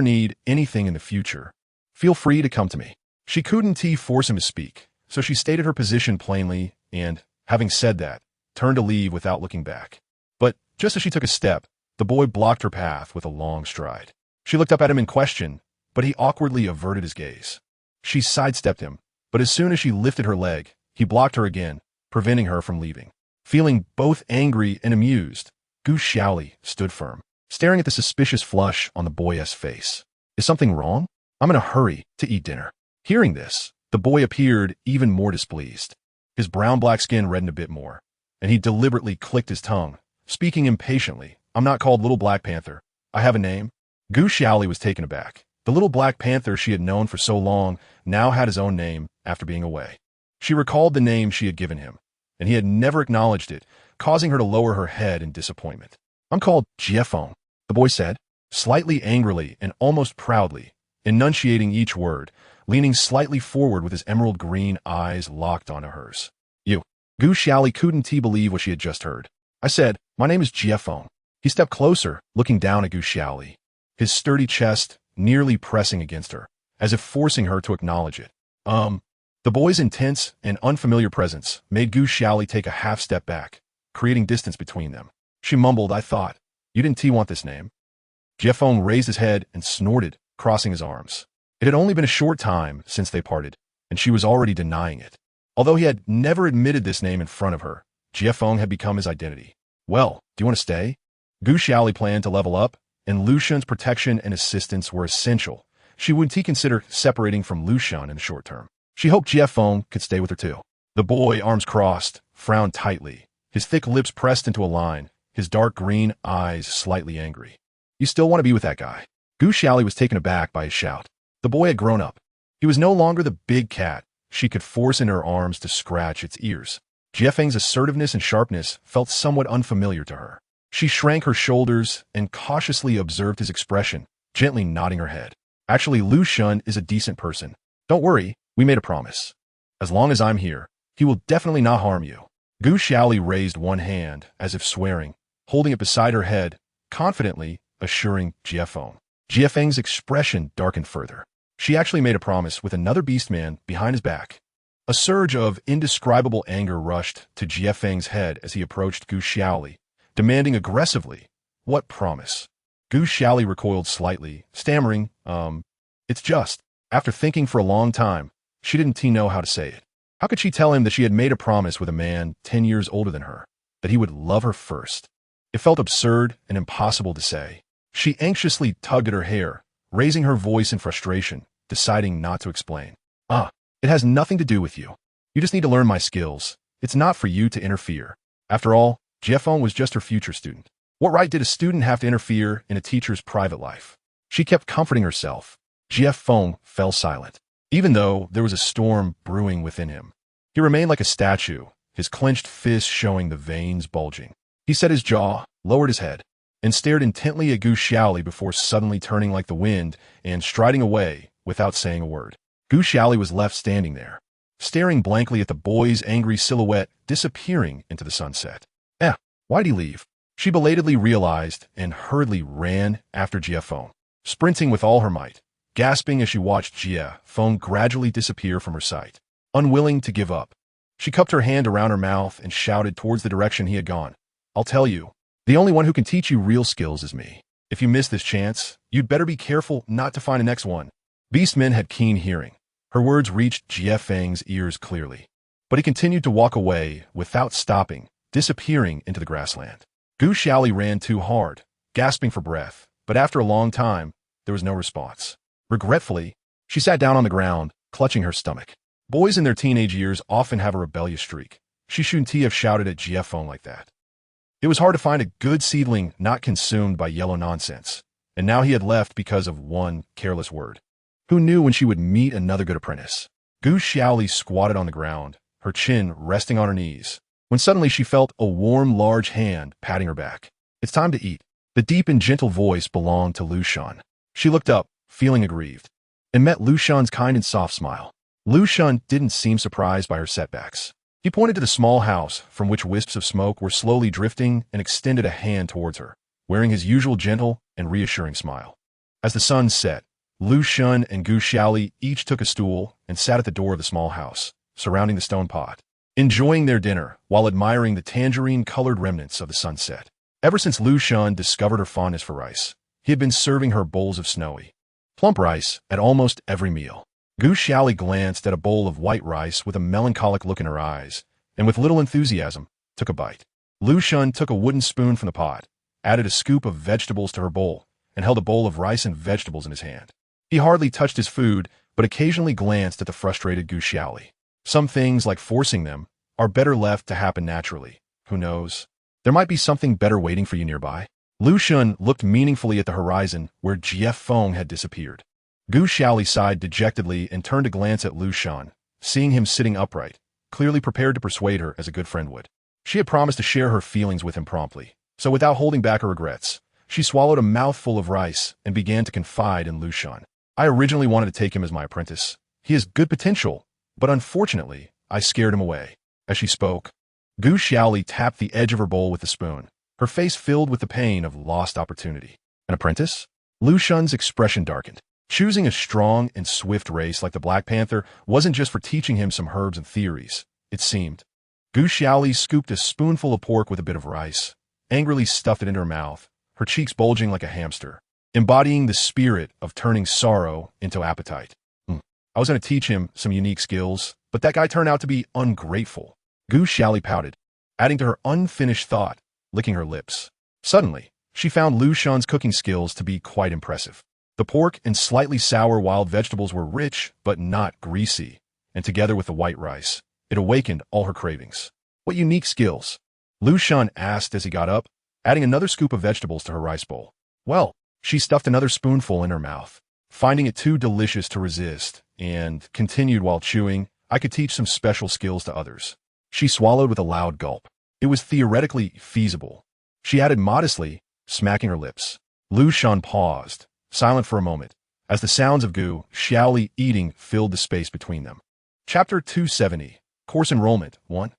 need anything in the future, feel free to come to me." She couldn't force him to speak, so she stated her position plainly and, having said that, turned to leave without looking back. But just as she took a step, the boy blocked her path with a long stride. She looked up at him in question, but he awkwardly averted his gaze. She sidestepped him, but as soon as she lifted her leg, he blocked her again, preventing her from leaving. Feeling both angry and amused, Gu Xiaoli stood firm, staring at the suspicious flush on the boy's face. "Is something wrong? I'm in a hurry to eat dinner." Hearing this, the boy appeared even more displeased. His brown-black skin reddened a bit more, and he deliberately clicked his tongue, speaking impatiently. "I'm not called Little Black Panther. I have a name." Gu Xiaoli was taken aback. The Little Black Panther she had known for so long now had his own name after being away. She recalled the name she had given him, and he had never acknowledged it, causing her to lower her head in disappointment. "I'm called Jiefeng," the boy said, slightly angrily and almost proudly, enunciating each word, leaning slightly forward with his emerald green eyes locked onto hers. You. Gu Xiaoli couldn't believe what she had just heard. I said, my name is Jiefeng. He stepped closer, looking down at Gu Xiaoli, his sturdy chest nearly pressing against her, as if forcing her to acknowledge it. The boy's intense and unfamiliar presence made Gu Xiaoli take a half step back, creating distance between them. She mumbled, I thought, you didn't want this name? Jiefeng raised his head and snorted, crossing his arms. It had only been a short time since they parted, and she was already denying it. Although he had never admitted this name in front of her, Jiefeng had become his identity. Well, do you want to stay? Gu Xiaoli planned to level up, and Lu Xun's protection and assistance were essential. She wouldn't consider separating from Lu Xun in the short term. She hoped Jiefeng could stay with her too. The boy, arms crossed, frowned tightly, his thick lips pressed into a line, his dark green eyes slightly angry. You still want to be with that guy? Gu Xiaoli was taken aback by his shout. The boy had grown up. He was no longer the big cat she could force in her arms to scratch its ears. Jiefeng's assertiveness and sharpness felt somewhat unfamiliar to her. She shrank her shoulders and cautiously observed his expression, gently nodding her head. Actually, Lu Xun is a decent person. Don't worry, we made a promise. As long as I'm here, he will definitely not harm you. Gu Xiaoli raised one hand, as if swearing, holding it beside her head, confidently assuring Jiefeng. Jiefeng's expression darkened further. She actually made a promise with another beastman behind his back. A surge of indescribable anger rushed to Jiefeng's head as he approached Gu Xiaoli, demanding aggressively, what promise? Gu Xiaoli recoiled slightly, stammering, it's just. After thinking for a long time, she didn't know how to say it. How could she tell him that she had made a promise with a man 10 years older than her, that he would love her first? It felt absurd and impossible to say. She anxiously tugged at her hair, raising her voice in frustration, deciding not to explain. It has nothing to do with you. You just need to learn my skills. It's not for you to interfere. After all, Jiefeng was just her future student. What right did a student have to interfere in a teacher's private life? She kept comforting herself. Jiefeng fell silent. Even though there was a storm brewing within him, he remained like a statue, his clenched fist showing the veins bulging. He set his jaw, lowered his head, and stared intently at Gu Xiaoli before suddenly turning like the wind and striding away without saying a word. Gu Xiaoli was left standing there, staring blankly at the boy's angry silhouette disappearing into the sunset. Why'd he leave? She belatedly realized and hurriedly ran after Jiefeng, sprinting with all her might, gasping as she watched Jiefeng gradually disappear from her sight. Unwilling to give up, she cupped her hand around her mouth and shouted towards the direction he had gone. I'll tell you, the only one who can teach you real skills is me. If you miss this chance, you'd better be careful not to find the next one. Beastmen had keen hearing. Her words reached Jiefeng's ears clearly, but he continued to walk away without stopping, disappearing into the grassland. Gu Xiaoli ran too hard, gasping for breath, but after a long time, there was no response. Regretfully, she sat down on the ground, clutching her stomach. Boys in their teenage years often have a rebellious streak. She shouldn't have shouted at Jiefeng like that. It was hard to find a good seedling not consumed by yellow nonsense, and now he had left because of one careless word. Who knew when she would meet another good apprentice? Gu Xiaoli squatted on the ground, her chin resting on her knees, when suddenly she felt a warm, large hand patting her back. It's time to eat. The deep and gentle voice belonged to Lu Xun. She looked up, feeling aggrieved, and met Lu Xun's kind and soft smile. Lu Xun didn't seem surprised by her setbacks. He pointed to the small house from which wisps of smoke were slowly drifting and extended a hand towards her, wearing his usual gentle and reassuring smile. As the sun set, Lu Xun and Gu Xiaoli each took a stool and sat at the door of the small house, surrounding the stone pot, enjoying their dinner while admiring the tangerine-colored remnants of the sunset. Ever since Lu Xun discovered her fondness for rice, he had been serving her bowls of snowy, plump rice at almost every meal. Gu Xiaoli glanced at a bowl of white rice with a melancholic look in her eyes, and with little enthusiasm, took a bite. Lu Xun took a wooden spoon from the pot, added a scoop of vegetables to her bowl, and held a bowl of rice and vegetables in his hand. He hardly touched his food, but occasionally glanced at the frustrated Gu Xiaoli. Some things, like forcing them, are better left to happen naturally. Who knows? There might be something better waiting for you nearby. Lu Xun looked meaningfully at the horizon where Jiefeng had disappeared. Gu Xiaoli sighed dejectedly and turned to glance at Lu Xun, seeing him sitting upright, clearly prepared to persuade her as a good friend would. She had promised to share her feelings with him promptly, so without holding back her regrets, she swallowed a mouthful of rice and began to confide in Lu Xun. I originally wanted to take him as my apprentice. He has good potential, but unfortunately, I scared him away. As she spoke, Gu Xiaoli tapped the edge of her bowl with the spoon, her face filled with the pain of lost opportunity. An apprentice? Lu Shun's expression darkened. Choosing a strong and swift race like the Black Panther wasn't just for teaching him some herbs and theories, it seemed. Gu Xiaoli scooped a spoonful of pork with a bit of rice, angrily stuffed it into her mouth, her cheeks bulging like a hamster, embodying the spirit of turning sorrow into appetite. I was going to teach him some unique skills, but that guy turned out to be ungrateful. Gu Xiaoli pouted, adding to her unfinished thought, licking her lips. Suddenly, she found Lu Shun's cooking skills to be quite impressive. The pork and slightly sour wild vegetables were rich but not greasy, and together with the white rice, it awakened all her cravings. What unique skills? Lu Shun asked as he got up, adding another scoop of vegetables to her rice bowl. Well, she stuffed another spoonful in her mouth, finding it too delicious to resist, and continued while chewing, I could teach some special skills to others. She swallowed with a loud gulp. It was theoretically feasible. She added modestly, smacking her lips. Lu Shun paused, silent for a moment, as the sounds of Gu Xiaoli eating filled the space between them. Chapter 270, Course Enrollment 1.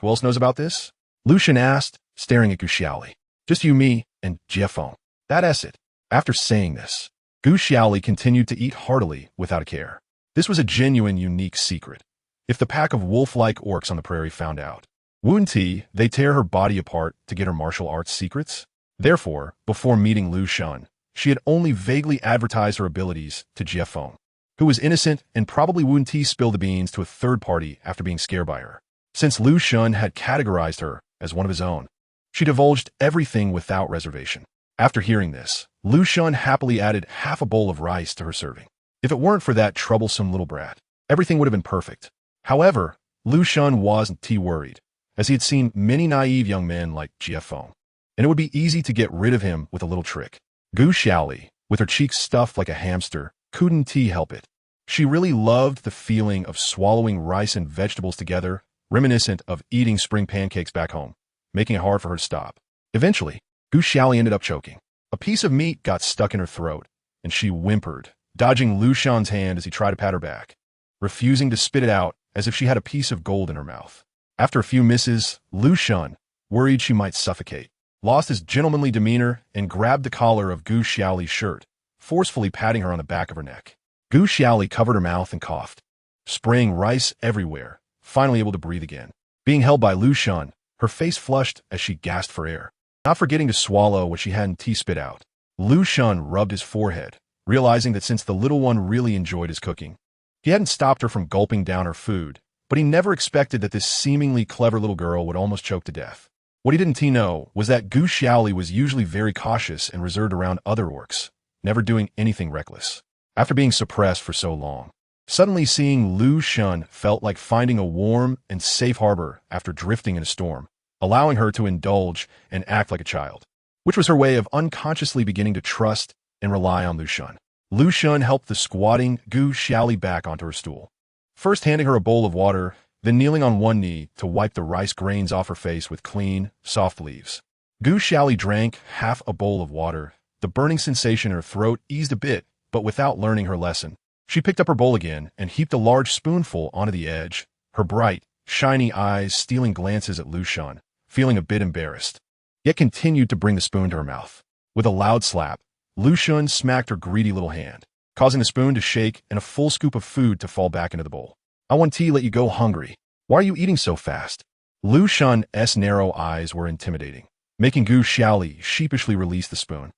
Who else knows about this? Lu Shun asked, staring at Gu Xiaoli. Just you, me, and Jiefeng. That's it. After saying this, Gu Xiaoli continued to eat heartily without a care. This was a genuine, unique secret. If the pack of wolf-like orcs on the prairie found out, wouldn't they tear her body apart to get her martial arts secrets? Therefore, before meeting Lu Shun, she had only vaguely advertised her abilities to Jiefeng, who was innocent and probably wouldn't spill the beans to a third party after being scared by her. Since Lu Shun had categorized her as one of his own, she divulged everything without reservation. After hearing this, Lu Shun happily added half a bowl of rice to her serving. If it weren't for that troublesome little brat, everything would have been perfect. However, Lu Shun wasn't too worried, as he had seen many naive young men like Jiefeng, and it would be easy to get rid of him with a little trick. Gu Xiaoli, with her cheeks stuffed like a hamster, couldn't help it. She really loved the feeling of swallowing rice and vegetables together, reminiscent of eating spring pancakes back home, making it hard for her to stop. Eventually, Gu Xiaoli ended up choking. A piece of meat got stuck in her throat, and she whimpered, dodging Lu Shun's hand as he tried to pat her back, refusing to spit it out as if she had a piece of gold in her mouth. After a few misses, Lu Shun, worried she might suffocate, lost his gentlemanly demeanor and grabbed the collar of Gu Xiaoli's shirt, forcefully patting her on the back of her neck. Gu Xiaoli covered her mouth and coughed, spraying rice everywhere, finally able to breathe again. Being held by Lu Shun, her face flushed as she gasped for air, not forgetting to swallow what she hadn't spit out. Lu Shun rubbed his forehead, realizing that since the little one really enjoyed his cooking, he hadn't stopped her from gulping down her food, but he never expected that this seemingly clever little girl would almost choke to death. What he didn't know was that Gu Xiaoli was usually very cautious and reserved around other orcs, never doing anything reckless. After being suppressed for so long, suddenly seeing Lu Shun felt like finding a warm and safe harbor after drifting in a storm, allowing her to indulge and act like a child, which was her way of unconsciously beginning to trust and rely on Lu Shun. Lu Shun helped the squatting Gu Xiaoli back onto her stool, first handing her a bowl of water, then kneeling on one knee to wipe the rice grains off her face with clean, soft leaves. Gu Xiaoli drank half a bowl of water. The burning sensation in her throat eased a bit, but without learning her lesson. She picked up her bowl again and heaped a large spoonful onto the edge, her bright, shiny eyes stealing glances at Lu Shun, feeling a bit embarrassed, yet continued to bring the spoon to her mouth. With a loud slap, Lu Shun smacked her greedy little hand, causing the spoon to shake and a full scoop of food to fall back into the bowl. I want to let you go hungry. Why are you eating so fast? Lu Shun's narrow eyes were intimidating, making Gu Xiaoli sheepishly release the spoon.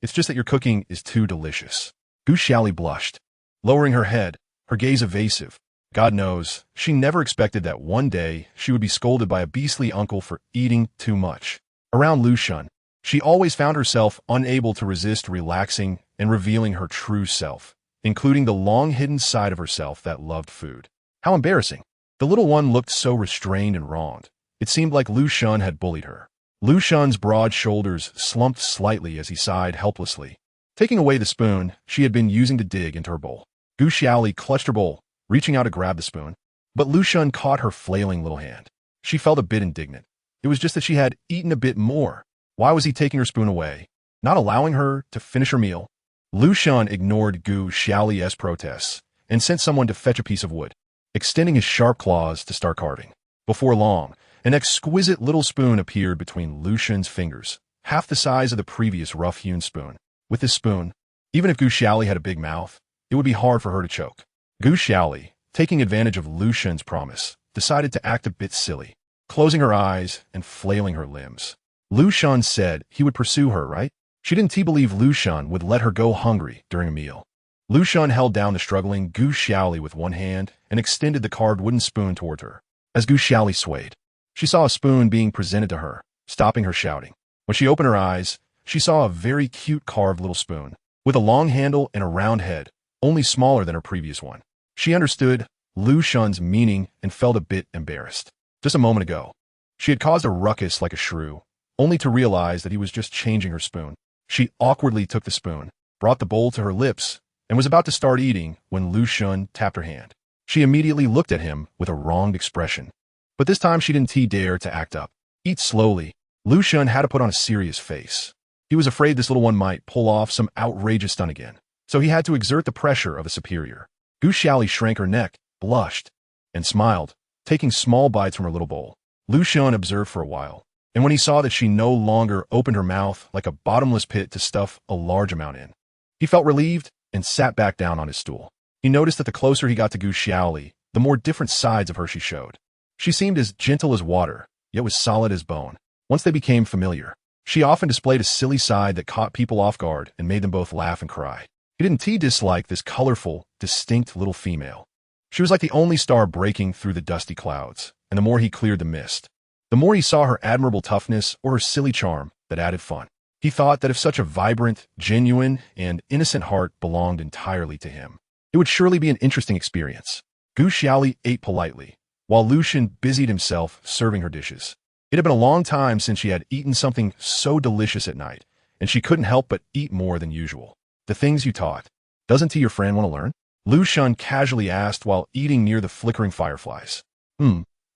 It's just that your cooking is too delicious. Gu Xiaoli blushed, lowering her head, her gaze evasive. God knows, she never expected that one day she would be scolded by a beastly uncle for eating too much. Around Lu Shun, she always found herself unable to resist relaxing and revealing her true self, including the long-hidden side of herself that loved food. How embarrassing. The little one looked so restrained and wronged. It seemed like Lu Shun had bullied her. Lu Shun's broad shoulders slumped slightly as he sighed helplessly, taking away the spoon she had been using to dig into her bowl. Gu Xiaoli clutched her bowl, reaching out to grab the spoon, but Lu Shun caught her flailing little hand. She felt a bit indignant. It was just that she had eaten a bit more. Why was he taking her spoon away, not allowing her to finish her meal? Lu Shan ignored Gu Xiaoli's protests and sent someone to fetch a piece of wood, extending his sharp claws to start carving. Before long, an exquisite little spoon appeared between Lu Shan's fingers, half the size of the previous rough-hewn spoon. With this spoon, even if Gu Xiaoli had a big mouth, it would be hard for her to choke. Gu Xiaoli, taking advantage of Lu Shan's promise, decided to act a bit silly, closing her eyes and flailing her limbs. Lu Shan said he would pursue her, right? She didn't believe Lu Shan would let her go hungry during a meal. Lu Shan held down the struggling Gu Xiaoli with one hand and extended the carved wooden spoon toward her. As Gu Xiaoli swayed, she saw a spoon being presented to her, stopping her shouting. When she opened her eyes, she saw a very cute carved little spoon, with a long handle and a round head, only smaller than her previous one. She understood Lu Shan's meaning and felt a bit embarrassed. Just a moment ago, she had caused a ruckus like a shrew, only to realize that he was just changing her spoon. She awkwardly took the spoon, brought the bowl to her lips, and was about to start eating when Lu Shan tapped her hand. She immediately looked at him with a wronged expression. But this time she didn't dare to act up. Eat slowly. Lu Shan had to put on a serious face. He was afraid this little one might pull off some outrageous stunt again, so he had to exert the pressure of a superior. Gu Xiaoli shrank her neck, blushed, and smiled, taking small bites from her little bowl. Lu Shan observed for a while, and when he saw that she no longer opened her mouth like a bottomless pit to stuff a large amount in, he felt relieved and sat back down on his stool. He noticed that the closer he got to Gu Xiaoli, the more different sides of her she showed. She seemed as gentle as water, yet was solid as bone. Once they became familiar, she often displayed a silly side that caught people off guard and made them both laugh and cry. He didn't dislike this colorful, distinct little female. She was like the only star breaking through the dusty clouds, and the more he cleared the mist, the more he saw her admirable toughness or her silly charm that added fun. He thought that if such a vibrant, genuine, and innocent heart belonged entirely to him, it would surely be an interesting experience. Gu Xiaoli ate politely, while Lu Shan busied himself serving her dishes. It had been a long time since she had eaten something so delicious at night, and she couldn't help but eat more than usual. The things you taught. Doesn't your friend want to learn? Lu Shan casually asked while eating near the flickering fireflies.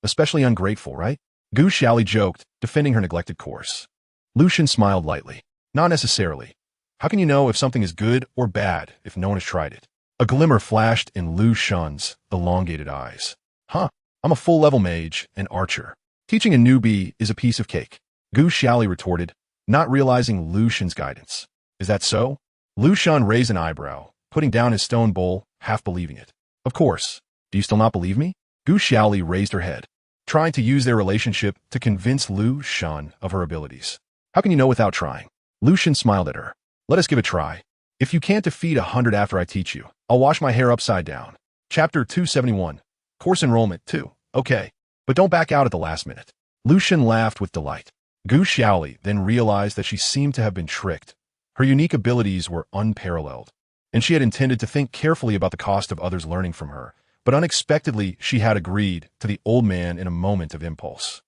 Especially ungrateful, right? Gu Xiaoli joked, defending her neglected course. Lu Shan smiled lightly. Not necessarily. How can you know if something is good or bad if no one has tried it? A glimmer flashed in Lu Shan's elongated eyes. I'm a full-level mage and archer. Teaching a newbie is a piece of cake. Gu Xiaoli retorted, not realizing Lu Shan's guidance. Is that so? Lu Shan raised an eyebrow, putting down his stone bowl, half believing it. Of course. Do you still not believe me? Gu Xiaoli raised her head, trying to use their relationship to convince Lu Shan of her abilities. How can you know without trying? Lu Shan smiled at her. Let us give it a try. If you can't defeat 100 after I teach you, I'll wash my hair upside down. Chapter 271. Course enrollment 2. Okay. But don't back out at the last minute. Lu Shan laughed with delight. Gu Xiaoli then realized that she seemed to have been tricked. Her unique abilities were unparalleled, and she had intended to think carefully about the cost of others learning from her, but unexpectedly she had agreed to the old man in a moment of impulse.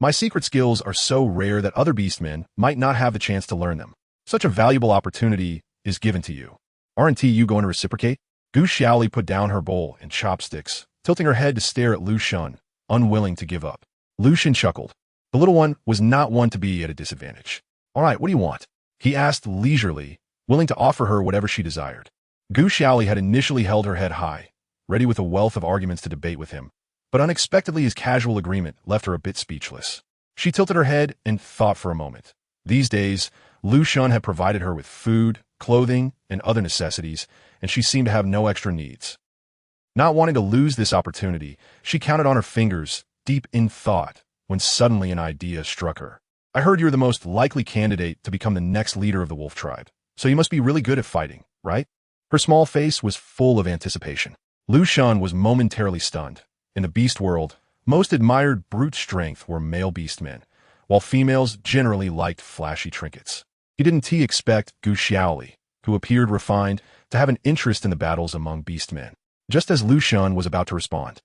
My secret skills are so rare that other beastmen might not have the chance to learn them. Such a valuable opportunity is given to you. Aren't you going to reciprocate? Gu Xiaoli put down her bowl and chopsticks, tilting her head to stare at Lu Shan, unwilling to give up. Lu Shan chuckled. The little one was not one to be at a disadvantage. All right, what do you want? He asked leisurely, willing to offer her whatever she desired. Gu Xiaoli had initially held her head high, ready with a wealth of arguments to debate with him, but unexpectedly his casual agreement left her a bit speechless. She tilted her head and thought for a moment. These days, Lu Shan had provided her with food, clothing, and other necessities, and she seemed to have no extra needs. Not wanting to lose this opportunity, she counted on her fingers, deep in thought, when suddenly an idea struck her. I heard you're the most likely candidate to become the next leader of the wolf tribe, so you must be really good at fighting, right? Her small face was full of anticipation. Lu Shan was momentarily stunned. In the beast world, most admired brute strength were male beastmen, while females generally liked flashy trinkets. He didn't expect Gu Xiaoli, who appeared refined, to have an interest in the battles among beastmen. Just as Lu Shan was about to respond,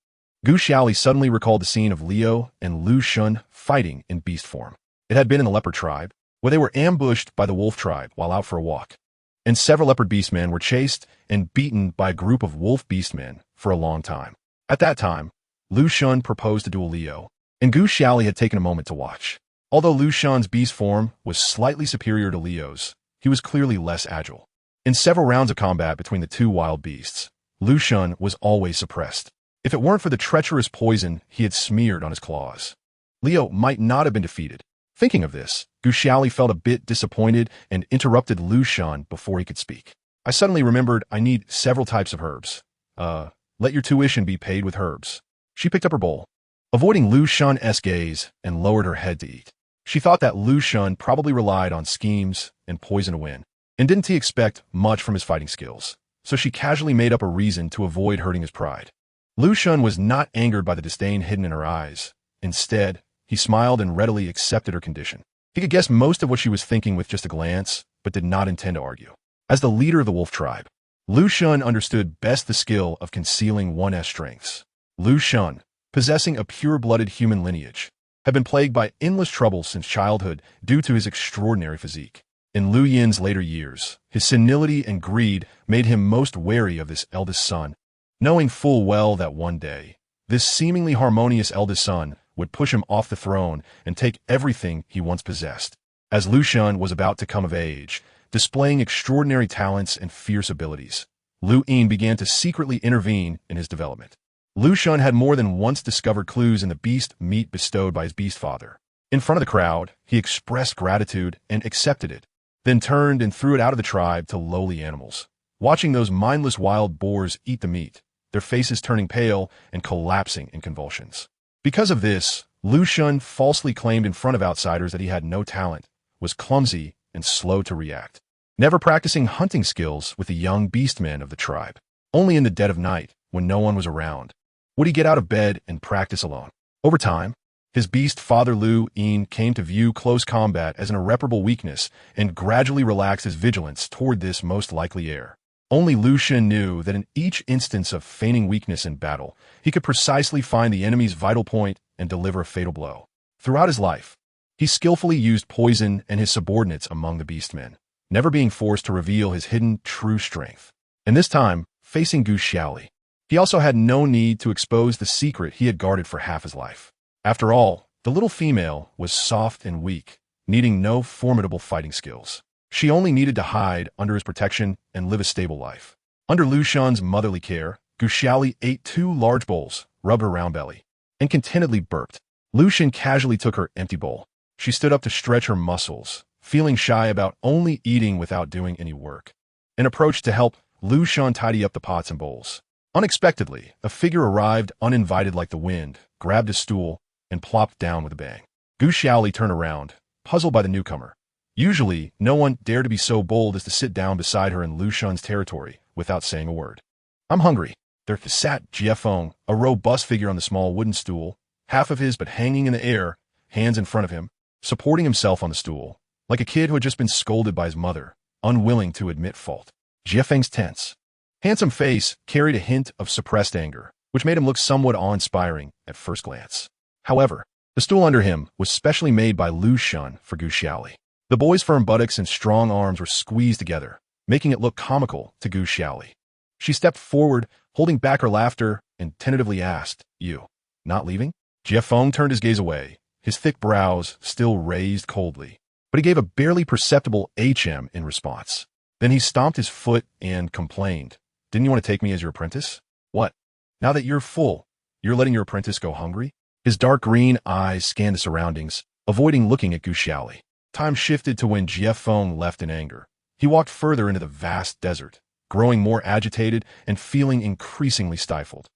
Gu Xiaoli suddenly recalled the scene of Leo and Lu Shan fighting in beast form. It had been in the leopard tribe, where they were ambushed by the wolf tribe while out for a walk, and several leopard beastmen were chased and beaten by a group of wolf beastmen for a long time. At that time, Lu Shan proposed to duel Leo, and Gu Xiaoli had taken a moment to watch. Although Lu Shan's beast form was slightly superior to Leo's, he was clearly less agile. In several rounds of combat between the two wild beasts, Lu Xun was always suppressed. If it weren't for the treacherous poison he had smeared on his claws, Leo might not have been defeated. Thinking of this, Gu Xiaoli felt a bit disappointed and interrupted Lu Xun before he could speak. I suddenly remembered I need several types of herbs. Let your tuition be paid with herbs. She picked up her bowl, avoiding Lu Xun's gaze, and lowered her head to eat. She thought that Lu Xun probably relied on schemes and poison to win, and didn't he expect much from his fighting skills, so she casually made up a reason to avoid hurting his pride. Lu Xun was not angered by the disdain hidden in her eyes. Instead, he smiled and readily accepted her condition. He could guess most of what she was thinking with just a glance, but did not intend to argue. As the leader of the wolf tribe, Lu Xun understood best the skill of concealing one's strengths. Lu Xun, possessing a pure-blooded human lineage, had been plagued by endless troubles since childhood due to his extraordinary physique. In Lu Yin's later years, his senility and greed made him most wary of this eldest son, knowing full well that one day, this seemingly harmonious eldest son would push him off the throne and take everything he once possessed. As Lu Xun was about to come of age, displaying extraordinary talents and fierce abilities, Lu Yin began to secretly intervene in his development. Lu Xun had more than once discovered clues in the beast meat bestowed by his beast father. In front of the crowd, he expressed gratitude and accepted it, then turned and threw it out of the tribe to lowly animals. Watching those mindless wild boars eat the meat, their faces turning pale and collapsing in convulsions. Because of this, Lu Xun falsely claimed in front of outsiders that he had no talent, was clumsy, and slow to react, never practicing hunting skills with the young beastmen of the tribe. Only in the dead of night, when no one was around, would he get out of bed and practice alone. Over time, his beast father Lu Yin came to view close combat as an irreparable weakness and gradually relaxed his vigilance toward this most likely heir. Only Lu Xun knew that in each instance of feigning weakness in battle, he could precisely find the enemy's vital point and deliver a fatal blow. Throughout his life, he skillfully used poison and his subordinates among the beastmen, never being forced to reveal his hidden true strength. And this time, facing Gu Xiaoli, he also had no need to expose the secret he had guarded for half his life. After all, the little female was soft and weak, needing no formidable fighting skills. She only needed to hide under his protection and live a stable life. Under Lu Xun's motherly care, Gu Xiaoli ate 2 large bowls, rubbed her round belly, and contentedly burped. Lu Xun casually took her empty bowl. She stood up to stretch her muscles, feeling shy about only eating without doing any work, and approached to help Lu Xun tidy up the pots and bowls. Unexpectedly, a figure arrived uninvited like the wind, grabbed a stool, and plopped down with a bang. Gu Xiaoli turned around, puzzled by the newcomer. Usually, no one dared to be so bold as to sit down beside her in Lu Xun's territory without saying a word. "I'm hungry." There sat Jiefeng, a robust figure on the small wooden stool, half of his but hanging in the air, hands in front of him, supporting himself on the stool, like a kid who had just been scolded by his mother, unwilling to admit fault. Jiefeng's tense, handsome face carried a hint of suppressed anger, which made him look somewhat awe-inspiring at first glance. However, the stool under him was specially made by Lu Xun for Gu Xiaoli. The boy's firm buttocks and strong arms were squeezed together, making it look comical to Gu Xiaoli. She stepped forward, holding back her laughter, and tentatively asked, "You not leaving?" Jiefeng turned his gaze away, his thick brows still raised coldly, but he gave a barely perceptible HM in response. Then he stomped his foot and complained, "Didn't you want to take me as your apprentice? What? Now that you're full, you're letting your apprentice go hungry?" His dark green eyes scanned the surroundings, avoiding looking at Gu Xiaoli. Time shifted to when Jiefeng left in anger. He walked further into the vast desert, growing more agitated and feeling increasingly stifled.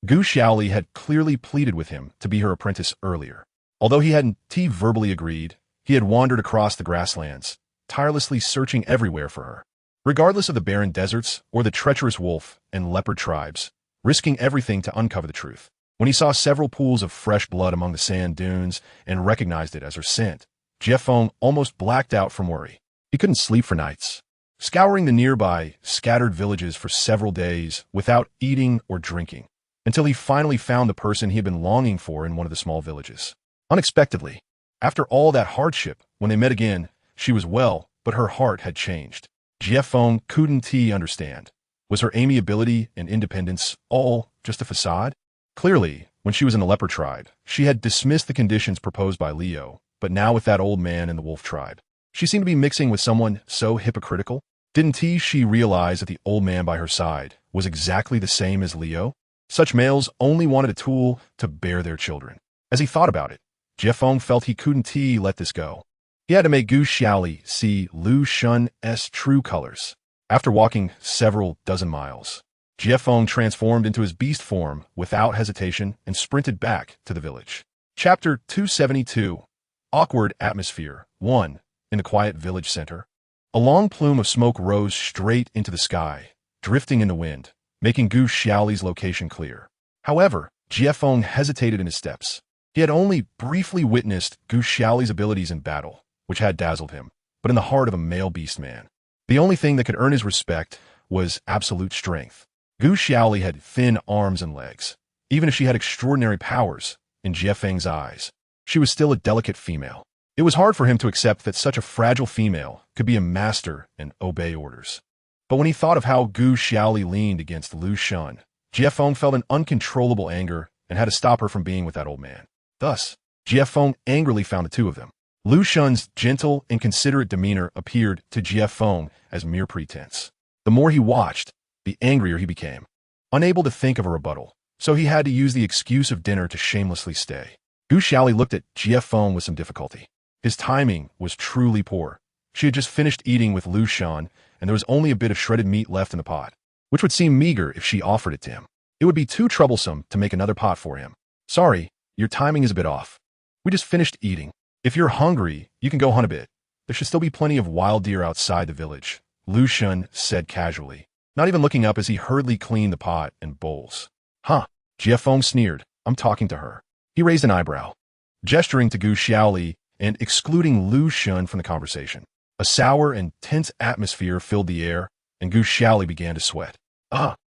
Gu Xiaoli had clearly pleaded with him to be her apprentice earlier. Although he hadn't verbally agreed, he had wandered across the grasslands, tirelessly searching everywhere for her. Regardless of the barren deserts or the treacherous wolf and leopard tribes, risking everything to uncover the truth. When he saw several pools of fresh blood among the sand dunes and recognized it as her scent, Jiefeng almost blacked out from worry. He couldn't sleep for nights, scouring the nearby, scattered villages for several days without eating or drinking, until he finally found the person he had been longing for in one of the small villages. Unexpectedly, after all that hardship, when they met again, she was well, but her heart had changed. Jiefeng couldn't understand. Was her amiability and independence all just a facade? Clearly, when she was in the leopard tribe, she had dismissed the conditions proposed by Leo, but now with that old man in the wolf tribe, She seemed to be mixing with someone so hypocritical. Didn't she realize that the old man by her side was exactly the same as Leo? Such males only wanted a tool to bear their children. As he thought about it, Jiefeng felt he couldn't let this go. He had to make Gu Xiaoli see Lu Shun's true colors. After walking several dozen miles, Jiefeng transformed into his beast form without hesitation and sprinted back to the village. Chapter 272. Awkward Atmosphere 1. In the quiet village center, a long plume of smoke rose straight into the sky, drifting in the wind, making Gu Xiaoli's location clear. However, Jiefeng hesitated in his steps. He had only briefly witnessed Gu Xiaoli's abilities in battle, which had dazzled him, but in the heart of a male beast man, the only thing that could earn his respect was absolute strength. Gu Xiaoli had thin arms and legs. Even if she had extraordinary powers, in Jiefeng's eyes, she was still a delicate female. It was hard for him to accept that such a fragile female could be a master and obey orders. But when he thought of how Gu Xiaoli leaned against Lu Shun, Jiefeng felt an uncontrollable anger and had to stop her from being with that old man. Thus, Jiefeng angrily found the two of them. Lu Shun's gentle and considerate demeanor appeared to Jiefeng as mere pretense. The more he watched, the angrier he became. Unable to think of a rebuttal, so he had to use the excuse of dinner to shamelessly stay. Gu Xiaoli looked at Jiefeng with some difficulty. His timing was truly poor. She had just finished eating with Lu Shun, and there was only a bit of shredded meat left in the pot, which would seem meager if she offered it to him. It would be too troublesome to make another pot for him. Sorry, your timing is a bit off. We just finished eating. If you're hungry, you can go hunt a bit. There should still be plenty of wild deer outside the village, Lu Shun said casually, not even looking up as he hurriedly cleaned the pot and bowls. Huh, Jiefeng sneered. I'm talking to her. He raised an eyebrow, gesturing to Gu Xiaoli and excluding Lu Shun from the conversation. A sour and tense atmosphere filled the air, and Gu Xiaoli began to sweat.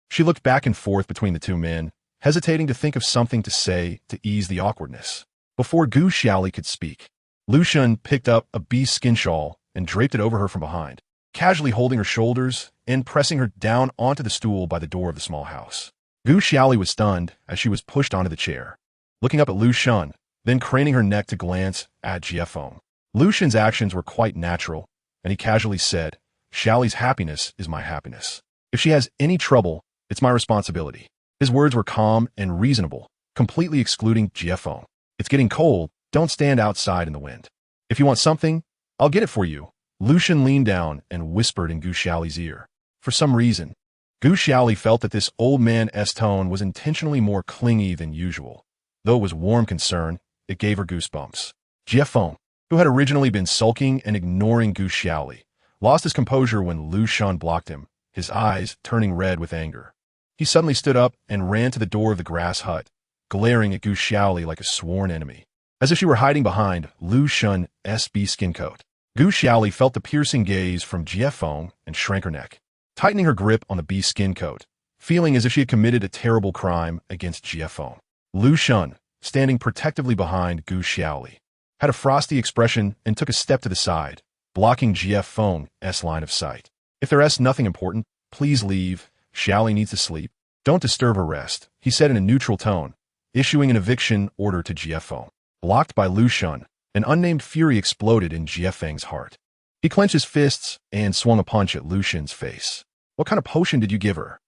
She looked back and forth between the two men, hesitating to think of something to say to ease the awkwardness. Before Gu Xiaoli could speak, Lu Shun picked up a beast skin shawl and draped it over her from behind, casually holding her shoulders and pressing her down onto the stool by the door of the small house. Gu Xiaoli was stunned as she was pushed onto the chair, looking up at Lu Shun, then craning her neck to glance at Jiefeng. Lu Shun's actions were quite natural, and he casually said, Xiaoli's happiness is my happiness. If she has any trouble, it's my responsibility. His words were calm and reasonable, completely excluding Jiefeng. It's getting cold, don't stand outside in the wind. If you want something, I'll get it for you. Lu Shun leaned down and whispered in Gu Xiaoli's ear. For some reason, Gu Xiaoli felt that this old man's tone was intentionally more clingy than usual. Though it was warm concern, it gave her goosebumps. Jiefeng, who had originally been sulking and ignoring Gu Xiaoli, lost his composure when Lu Shun blocked him, his eyes turning red with anger. He suddenly stood up and ran to the door of the grass hut, glaring at Gu Xiaoli like a sworn enemy, as if she were hiding behind Lu Shun's beast skin coat. Gu Xiaoli felt the piercing gaze from Jiefeng and shrank her neck, tightening her grip on the beast skin coat, feeling as if she had committed a terrible crime against Jiefeng. Lu Shun, standing protectively behind Gu Xiaoli, had a frosty expression and took a step to the side, blocking Jiefeng's line of sight. If there's nothing important, please leave. Xiaoli needs to sleep. Don't disturb her rest, he said in a neutral tone, issuing an eviction order to Jiefeng. Blocked by Lu Shun, an unnamed fury exploded in Jiefeng's heart. He clenched his fists and swung a punch at Lu Shun's face. What kind of potion did you give her?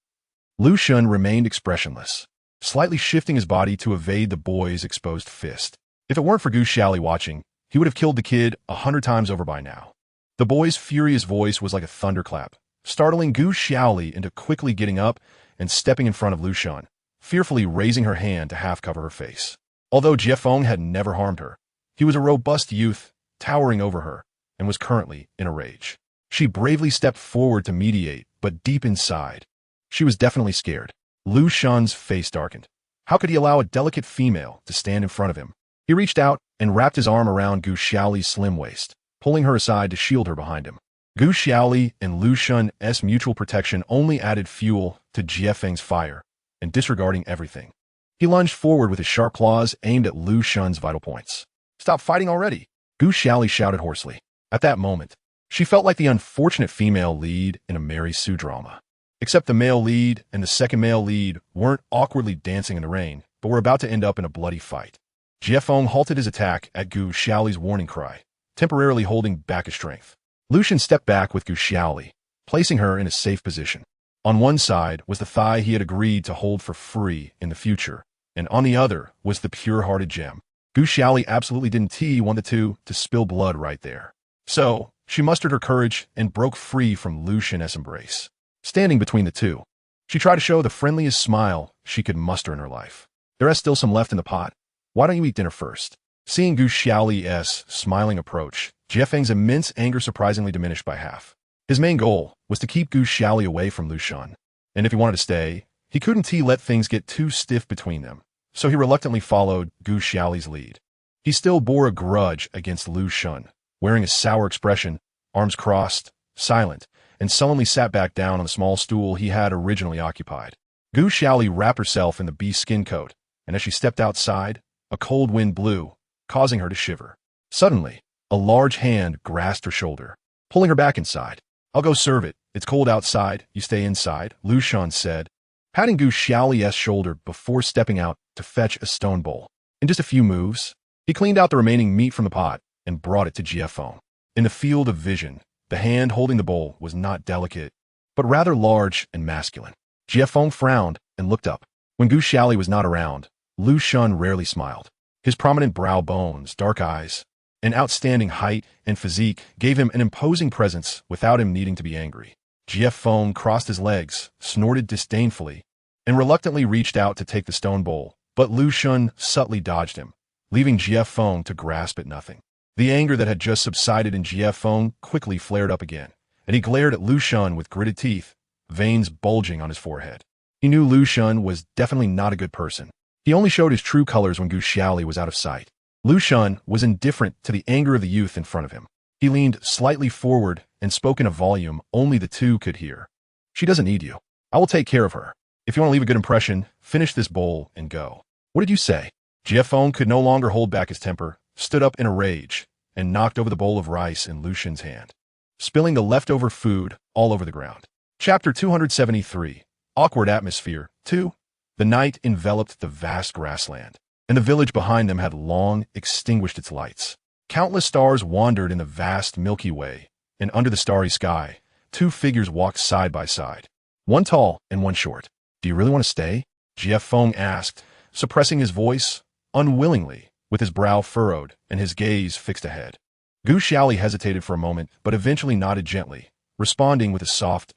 Lu Shun remained expressionless, slightly shifting his body to evade the boy's exposed fist. If it weren't for Gu Xiaoli watching, he would have killed the kid 100 times over by now. The boy's furious voice was like a thunderclap, startling Gu Xiaoli into quickly getting up and stepping in front of Lu Shun, fearfully raising her hand to half cover her face. Although Jiefeng had never harmed her, he was a robust youth, towering over her, and was currently in a rage. She bravely stepped forward to mediate, but deep inside, she was definitely scared. Lu Shun's face darkened. How could he allow a delicate female to stand in front of him? He reached out and wrapped his arm around Gu Xiaoli's slim waist, pulling her aside to shield her behind him. Gu Xiaoli and Lu Shun's mutual protection only added fuel to Jiefeng's fire, and disregarding everything, he lunged forward with his sharp claws aimed at Lu Shun's vital points. Stop fighting already, Gu Xiaoli shouted hoarsely. At that moment, she felt like the unfortunate female lead in a Mary Sue drama. Except the male lead and the second male lead weren't awkwardly dancing in the rain, but were about to end up in a bloody fight. Jiefeng halted his attack at Gu Xiaoli's warning cry, temporarily holding back his strength. Lucian stepped back with Gu Xiaoli, placing her in a safe position. On one side was the thigh he had agreed to hold for free in the future, and on the other was the pure-hearted gem. Gu Xiaoli absolutely didn't want the two to spill blood right there. So, she mustered her courage and broke free from Lucian's embrace. Standing between the two, she tried to show the friendliest smile she could muster in her life. There's still some left in the pot. Why don't you eat dinner first? Seeing Gu Xiaoli's smiling approach, Jie Feng's immense anger surprisingly diminished by half. His main goal was to keep Gu Xiaoli away from Lucian, and if he wanted to stay, he couldn't let things get too stiff between them, so he reluctantly followed Gu Xiaoli's lead. He still bore a grudge against Lucian, wearing a sour expression, arms crossed, silent, and sullenly sat back down on the small stool he had originally occupied. Gu Xiaoli wrapped herself in the beast skin coat, and as she stepped outside, a cold wind blew, causing her to shiver. Suddenly, a large hand grasped her shoulder, pulling her back inside. "I'll go serve it. It's cold outside. You stay inside," Lucian said, patting Gu Xiaoli's shoulder before stepping out to fetch a stone bowl. In just a few moves, he cleaned out the remaining meat from the pot and brought it to Jie Feng. In the field of vision, the hand holding the bowl was not delicate, but rather large and masculine. Jie Feng frowned and looked up. When Gu Xiaoli was not around, Lucian rarely smiled. His prominent brow bones, dark eyes, and outstanding height and physique gave him an imposing presence without him needing to be angry. Jie Feng crossed his legs, snorted disdainfully, and reluctantly reached out to take the stone bowl, but Lucian subtly dodged him, leaving Jie Feng to grasp at nothing. The anger that had just subsided in Jie Feng quickly flared up again, and he glared at Lucian with gritted teeth, veins bulging on his forehead. He knew Lucian was definitely not a good person. He only showed his true colors when Gu Xiaoli was out of sight. Lucian was indifferent to the anger of the youth in front of him. He leaned slightly forward and spoke in a volume only the two could hear. "She doesn't need you. I will take care of her. If you want to leave a good impression, finish this bowl and go." "What did you say?" Jie Feng could no longer hold back his temper, stood up in a rage, and knocked over the bowl of rice in Lucian's hand, spilling the leftover food all over the ground. Chapter 273. Awkward Atmosphere 2. The night enveloped the vast grassland, and the village behind them had long extinguished its lights. Countless stars wandered in the vast Milky Way, and under the starry sky, two figures walked side by side, one tall and one short. "Do you really want to stay?" Jie Feng asked, suppressing his voice, unwillingly, with his brow furrowed and his gaze fixed ahead. Gu Xiaoli hesitated for a moment, but eventually nodded gently, responding with a soft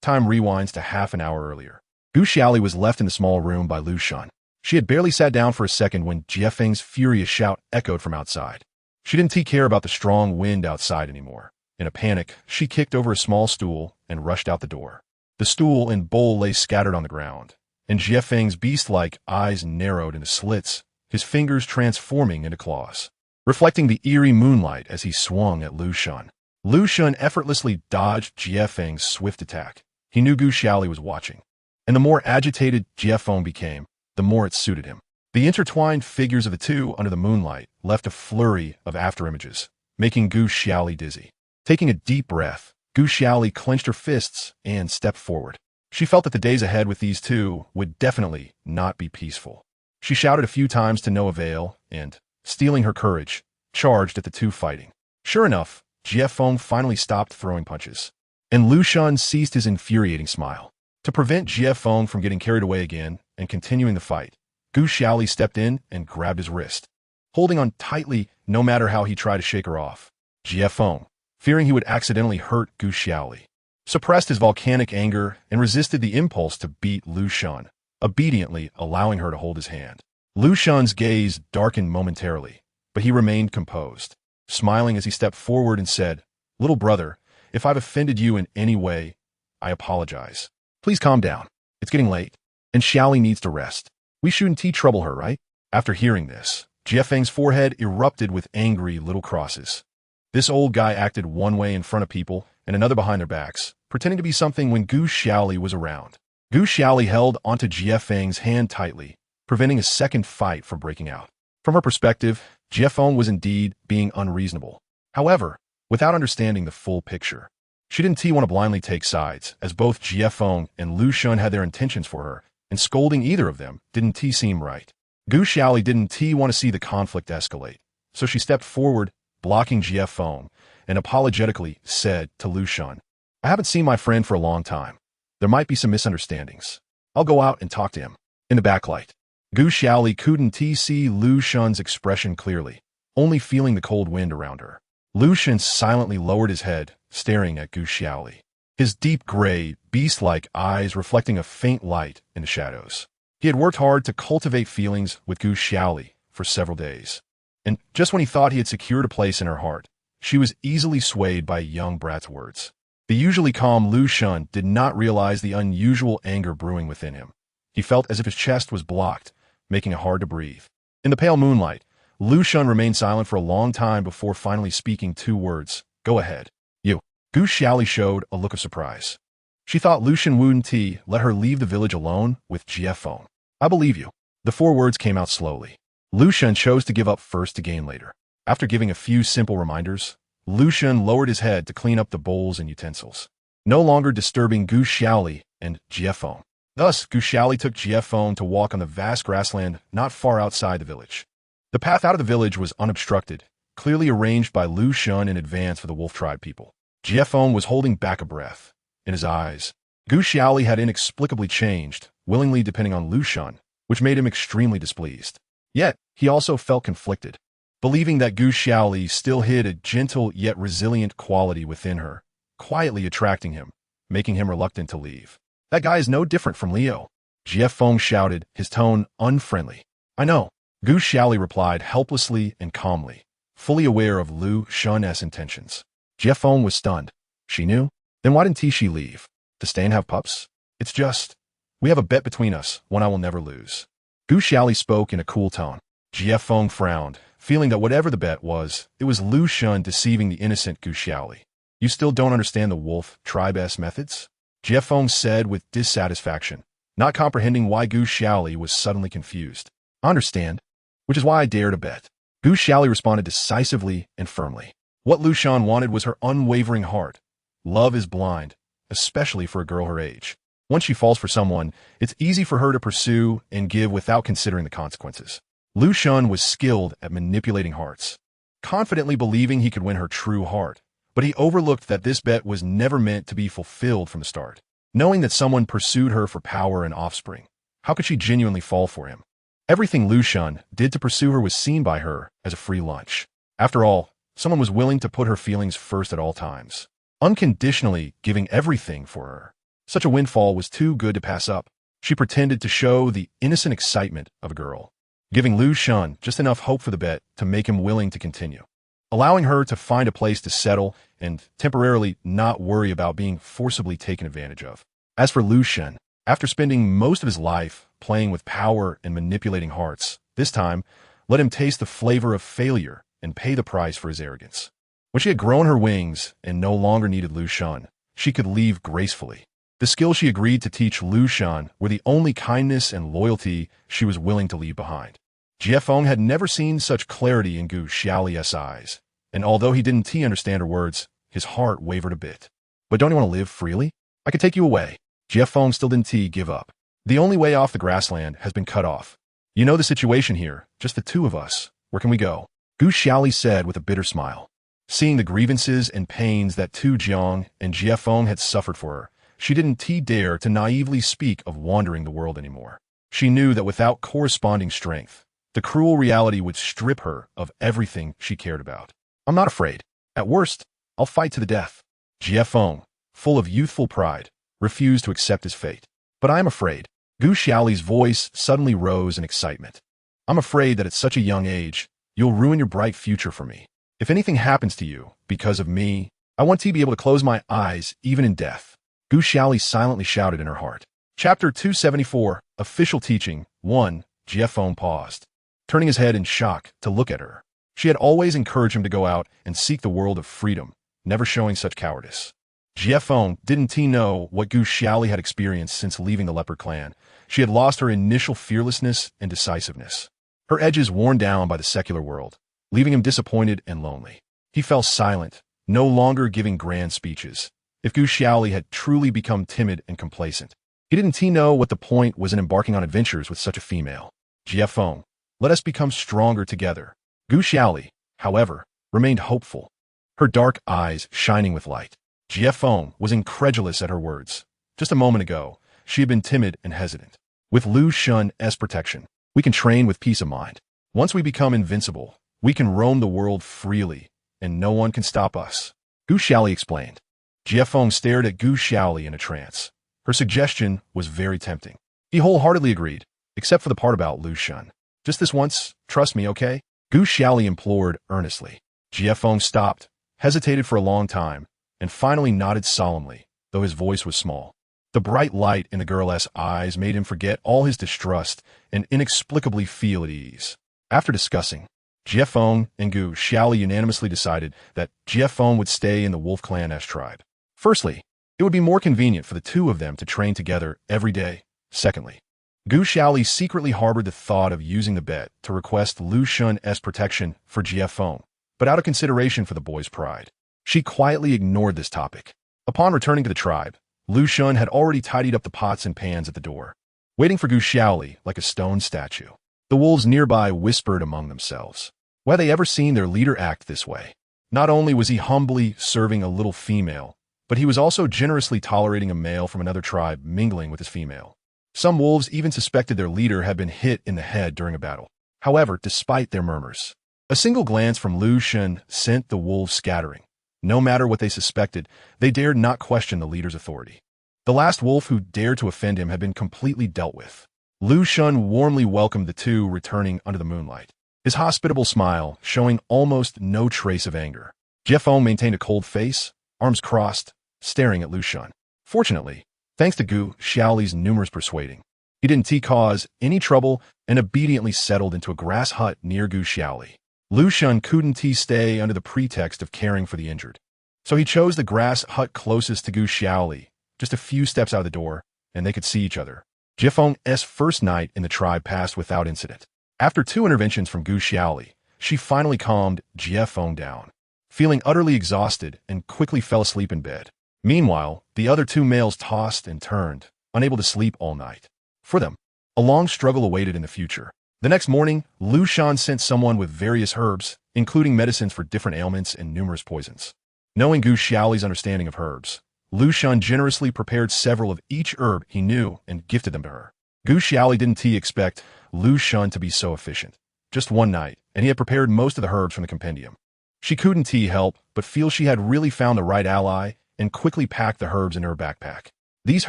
Time rewinds to half an hour earlier. Gu Xiaoli was left in the small room by Lucian. She had barely sat down for a second when Jie Feng's furious shout echoed from outside. She didn't care about the strong wind outside anymore. In a panic, she kicked over a small stool and rushed out the door. The stool and bowl lay scattered on the ground, and Jie Feng's beast-like eyes narrowed into slits, his fingers transforming into claws, reflecting the eerie moonlight as he swung at Lucian. Lucian effortlessly dodged Jie Feng's swift attack. He knew Gu Xiaoli was watching, and the more agitated Jie Feng became, the more it suited him. The intertwined figures of the two under the moonlight left a flurry of afterimages, making Gu Xiaoli dizzy. Taking a deep breath, Gu Xiaoli clenched her fists and stepped forward. She felt that the days ahead with these two would definitely not be peaceful. She shouted a few times to no avail and, stealing her courage, charged at the two fighting. Sure enough, Jie Feng finally stopped throwing punches, and Lucian ceased his infuriating smile. To prevent Jie Feng from getting carried away again and continuing the fight, Gu Xiaoli stepped in and grabbed his wrist, holding on tightly no matter how he tried to shake her off. Jie Feng, fearing he would accidentally hurt Gu Xiaoli, suppressed his volcanic anger and resisted the impulse to beat Lucian, obediently allowing her to hold his hand. Lucian's gaze darkened momentarily, but he remained composed, smiling as he stepped forward and said, "Little brother, if I've offended you in any way, I apologize. Please calm down. It's getting late, and Xiaoli needs to rest. We shouldn't trouble her, right?" After hearing this, Jie Feng's forehead erupted with angry little crosses. This old guy acted one way in front of people and another behind their backs, pretending to be something when Gu Xiaoli was around. Gu Xiaoli held onto Jie Feng's hand tightly, preventing a second fight from breaking out. From her perspective, Jie Feng was indeed being unreasonable. However, without understanding the full picture, she didn't want to blindly take sides, as both Jie Feng and Lucian had their intentions for her, and scolding either of them didn't seem right. Gu Xiaoli didn't want to see the conflict escalate, so she stepped forward, blocking GF and apologetically said to Lu Xun, I haven't seen my friend for a long time. There might be some misunderstandings. I'll go out and talk to him. In the backlight, Gu Xiaoli couldn't see Lu Xun's expression clearly, only feeling the cold wind around her. Lu Xun silently lowered his head, staring at Gu Xiaoli, his deep gray, beast-like eyes reflecting a faint light in the shadows. He had worked hard to cultivate feelings with Gu Xiaoli for several days, and just when he thought he had secured a place in her heart, she was easily swayed by a young brat's words. The usually calm Lu Xun did not realize the unusual anger brewing within him. He felt as if his chest was blocked, making it hard to breathe. In the pale moonlight, Lu Xun remained silent for a long time before finally speaking 2 words. Go ahead. You. Gu Xiaoli showed a look of surprise. She thought Lu Xun wouldn't let her leave the village alone with GF. I believe you. The 4 words came out slowly. Lu Xun chose to give up first to gain later. After giving a few simple reminders, Lu Xun lowered his head to clean up the bowls and utensils, no longer disturbing Gu Xiaoli and GF. Thus, Gu Xiaoli took GF to walk on the vast grassland not far outside the village. The path out of the village was unobstructed, clearly arranged by Lu Xun in advance for the wolf tribe people. GF was holding back a breath. In his eyes, Gu Xiaoli had inexplicably changed, willingly depending on Lu Xun, which made him extremely displeased. Yet, he also felt conflicted, believing that Gu Xiaoli still hid a gentle yet resilient quality within her, quietly attracting him, making him reluctant to leave. That guy is no different from Leo. GF shouted, his tone unfriendly. I know. Gu Xiaoli replied helplessly and calmly, fully aware of Lu Xun's intentions. GF was stunned. She knew? Then why didn't she leave? To stay and have pups? It's just, we have a bet between us, one I will never lose. Gu Xiaoli spoke in a cool tone. GF frowned, feeling that whatever the bet was, it was Lu Xun deceiving the innocent Gu Xiaoli. You still don't understand the wolf tribe-S methods? GF said with dissatisfaction, not comprehending why Gu Xiaoli was suddenly confused. I understand, which is why I dare to bet. Gu Xiaoli responded decisively and firmly. What Lu Xun wanted was her unwavering heart. Love is blind, especially for a girl her age. Once she falls for someone, it's easy for her to pursue and give without considering the consequences. Lu Xun was skilled at manipulating hearts, confidently believing he could win her true heart, but he overlooked that this bet was never meant to be fulfilled from the start. Knowing that someone pursued her for power and offspring, how could she genuinely fall for him? Everything Lu Xun did to pursue her was seen by her as a free lunch. After all, someone was willing to put her feelings first at all times, unconditionally giving everything for her. Such a windfall was too good to pass up. She pretended to show the innocent excitement of a girl, giving Lu Xun just enough hope for the bet to make him willing to continue, allowing her to find a place to settle and temporarily not worry about being forcibly taken advantage of. As for Lu Xun, after spending most of his life playing with power and manipulating hearts, this time, let him taste the flavor of failure and pay the price for his arrogance. When she had grown her wings and no longer needed Lu Xun, she could leave gracefully. The skills she agreed to teach Lu Xun were the only kindness and loyalty she was willing to leave behind. GF had never seen such clarity in Gu Xiaoli's eyes, and although he didn't understand her words, his heart wavered a bit. But don't you want to live freely? I could take you away. GF still didn't give up. The only way off the grassland has been cut off. You know the situation here, just the 2 of us. Where can we go? Gu Xiaoli said with a bitter smile. Seeing the grievances and pains that Tu Jiang and GF had suffered for her, she didn't dare to naively speak of wandering the world anymore. She knew that without corresponding strength, the cruel reality would strip her of everything she cared about. I'm not afraid. At worst, I'll fight to the death. GF, full of youthful pride, refused to accept his fate. But I am afraid. Gu Xiaoli's voice suddenly rose in excitement. I'm afraid that at such a young age, you'll ruin your bright future for me. If anything happens to you because of me, I want to be able to close my eyes even in death. Gu Xiaoli silently shouted in her heart. Chapter 274, Official Teaching, 1. GF paused, turning his head in shock to look at her. She had always encouraged him to go out and seek the world of freedom, never showing such cowardice. GF didn't know what Gu Xiaoli had experienced since leaving the Leopard clan. She had lost her initial fearlessness and decisiveness, her edges worn down by the secular world, leaving him disappointed and lonely. He fell silent, no longer giving grand speeches. If Gu Xiaoli had truly become timid and complacent, he didn't know what the point was in embarking on adventures with such a female. GF, let us become stronger together. Gu Xiaoli, however, remained hopeful, her dark eyes shining with light. Jiefeng was incredulous at her words. Just a moment ago, she had been timid and hesitant. With Lu Shun's protection, we can train with peace of mind. Once we become invincible, we can roam the world freely, and no one can stop us. Gu Xiaoli explained. Jiefeng stared at Gu Xiaoli in a trance. Her suggestion was very tempting. He wholeheartedly agreed, except for the part about Lu Shun. Just this once, trust me, okay? Gu Xiaoli implored earnestly. Jiefeng stopped, hesitated for a long time, and finally nodded solemnly, though his voice was small. The bright light in the girl's eyes made him forget all his distrust and inexplicably feel at ease. After discussing, Jiefeng and Gu Xiaoli unanimously decided that Jiefeng would stay in the Wolf Clan's tribe. Firstly, it would be more convenient for the two of them to train together every day. Secondly, Gu Xiaoli secretly harbored the thought of using the bet to request Lu Shun's protection for Jiefeng, but out of consideration for the boy's pride. She quietly ignored this topic. Upon returning to the tribe, Lu Shun had already tidied up the pots and pans at the door, waiting for Gu Xiaoli like a stone statue. The wolves nearby whispered among themselves. Why had they ever seen their leader act this way? Not only was he humbly serving a little female, but he was also generously tolerating a male from another tribe mingling with his female. Some wolves even suspected their leader had been hit in the head during a battle. However, despite their murmurs, a single glance from Lu Shun sent the wolves scattering. No matter what they suspected, they dared not question the leader's authority. The last wolf who dared to offend him had been completely dealt with. Lu Shun warmly welcomed the two returning under the moonlight, his hospitable smile showing almost no trace of anger. Jiefeng maintained a cold face, arms crossed, staring at Lu Shun. Fortunately, thanks to Gu Xiaoli's numerous persuading, he didn't cause any trouble and obediently settled into a grass hut near Gu Xiaoli. Lu Shun couldn't stay under the pretext of caring for the injured, so he chose the grass hut closest to Gu Xiaoli, just a few steps out of the door, and they could see each other. Jiefeng's first night in the tribe passed without incident. After 2 interventions from Gu Xiaoli, she finally calmed Jiefeng down, feeling utterly exhausted and quickly fell asleep in bed. Meanwhile, the other 2 males tossed and turned, unable to sleep all night. For them, a long struggle awaited in the future. The next morning, Lu Shun sent someone with various herbs, including medicines for different ailments and numerous poisons. Knowing Gu Xiaoli's understanding of herbs, Lu Shun generously prepared several of each herb he knew and gifted them to her. Gu Xiaoli didn't expect Lu Shun to be so efficient. Just one night, and he had prepared most of the herbs from the compendium. She couldn't help but feel she had really found the right ally and quickly packed the herbs in her backpack. These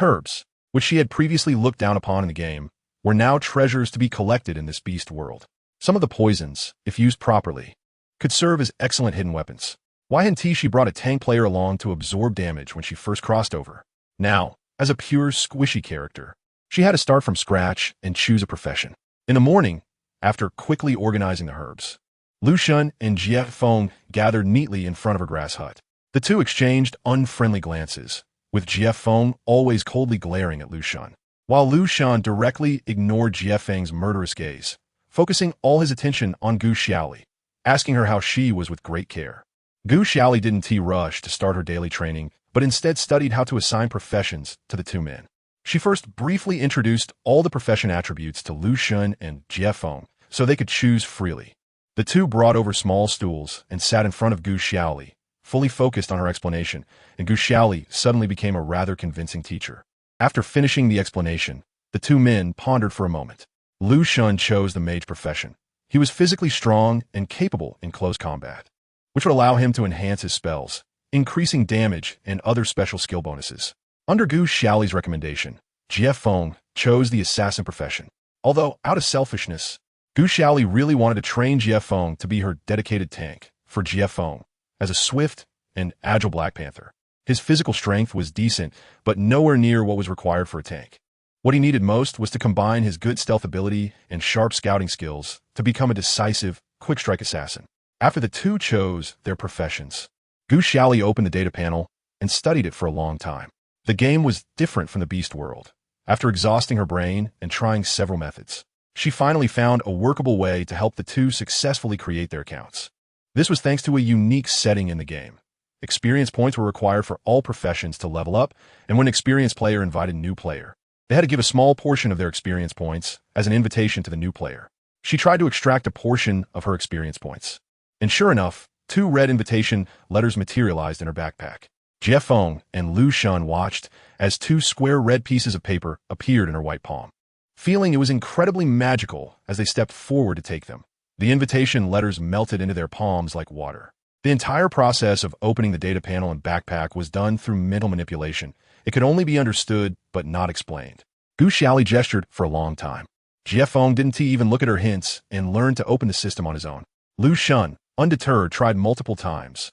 herbs, which she had previously looked down upon in the game, were now treasures to be collected in this beast world. Some of the poisons, if used properly, could serve as excellent hidden weapons. Why hadn't she brought a tank player along to absorb damage when she first crossed over? Now, as a pure squishy character, she had to start from scratch and choose a profession. In the morning, after quickly organizing the herbs, Lu Shun and Jiefeng gathered neatly in front of her grass hut. The two exchanged unfriendly glances, with Jiefeng always coldly glaring at Lu Shun, while Lu Shun directly ignored Jiefeng's murderous gaze, focusing all his attention on Gu Xiaoli, asking her how she was with great care. Gu Xiaoli didn't rush to start her daily training, but instead studied how to assign professions to the 2 men. She first briefly introduced all the profession attributes to Lu Shun and Jiefeng so they could choose freely. The two brought over small stools and sat in front of Gu Xiaoli, fully focused on her explanation, and Gu Xiaoli suddenly became a rather convincing teacher. After finishing the explanation, the 2 men pondered for a moment. Lu Shun chose the mage profession. He was physically strong and capable in close combat, which would allow him to enhance his spells, increasing damage and other special skill bonuses. Under Gu Xiaoli's recommendation, Jiefeng chose the assassin profession. Although, out of selfishness, Gu Xiaoli really wanted to train Jiefeng to be her dedicated tank. For Jiefeng, as a swift and agile Black Panther, his physical strength was decent, but nowhere near what was required for a tank. What he needed most was to combine his good stealth ability and sharp scouting skills to become a decisive, quick-strike assassin. After the two chose their professions, Gu Xiaoli opened the data panel and studied it for a long time. The game was different from the beast world. After exhausting her brain and trying several methods, she finally found a workable way to help the two successfully create their accounts. This was thanks to a unique setting in the game. Experience points were required for all professions to level up, and when an experienced player invited a new player, they had to give a small portion of their experience points as an invitation to the new player. She tried to extract a portion of her experience points, and sure enough, 2 red invitation letters materialized in her backpack. Jie Feng and Lu Shun watched as 2 square red pieces of paper appeared in her white palm, feeling it was incredibly magical as they stepped forward to take them. The invitation letters melted into their palms like water. The entire process of opening the data panel and backpack was done through mental manipulation. It could only be understood but not explained. Gu Xiaoli gestured for a long time. Jie Feng didn't even look at her hints and learned to open the system on his own. Lu Shun, undeterred, tried multiple times.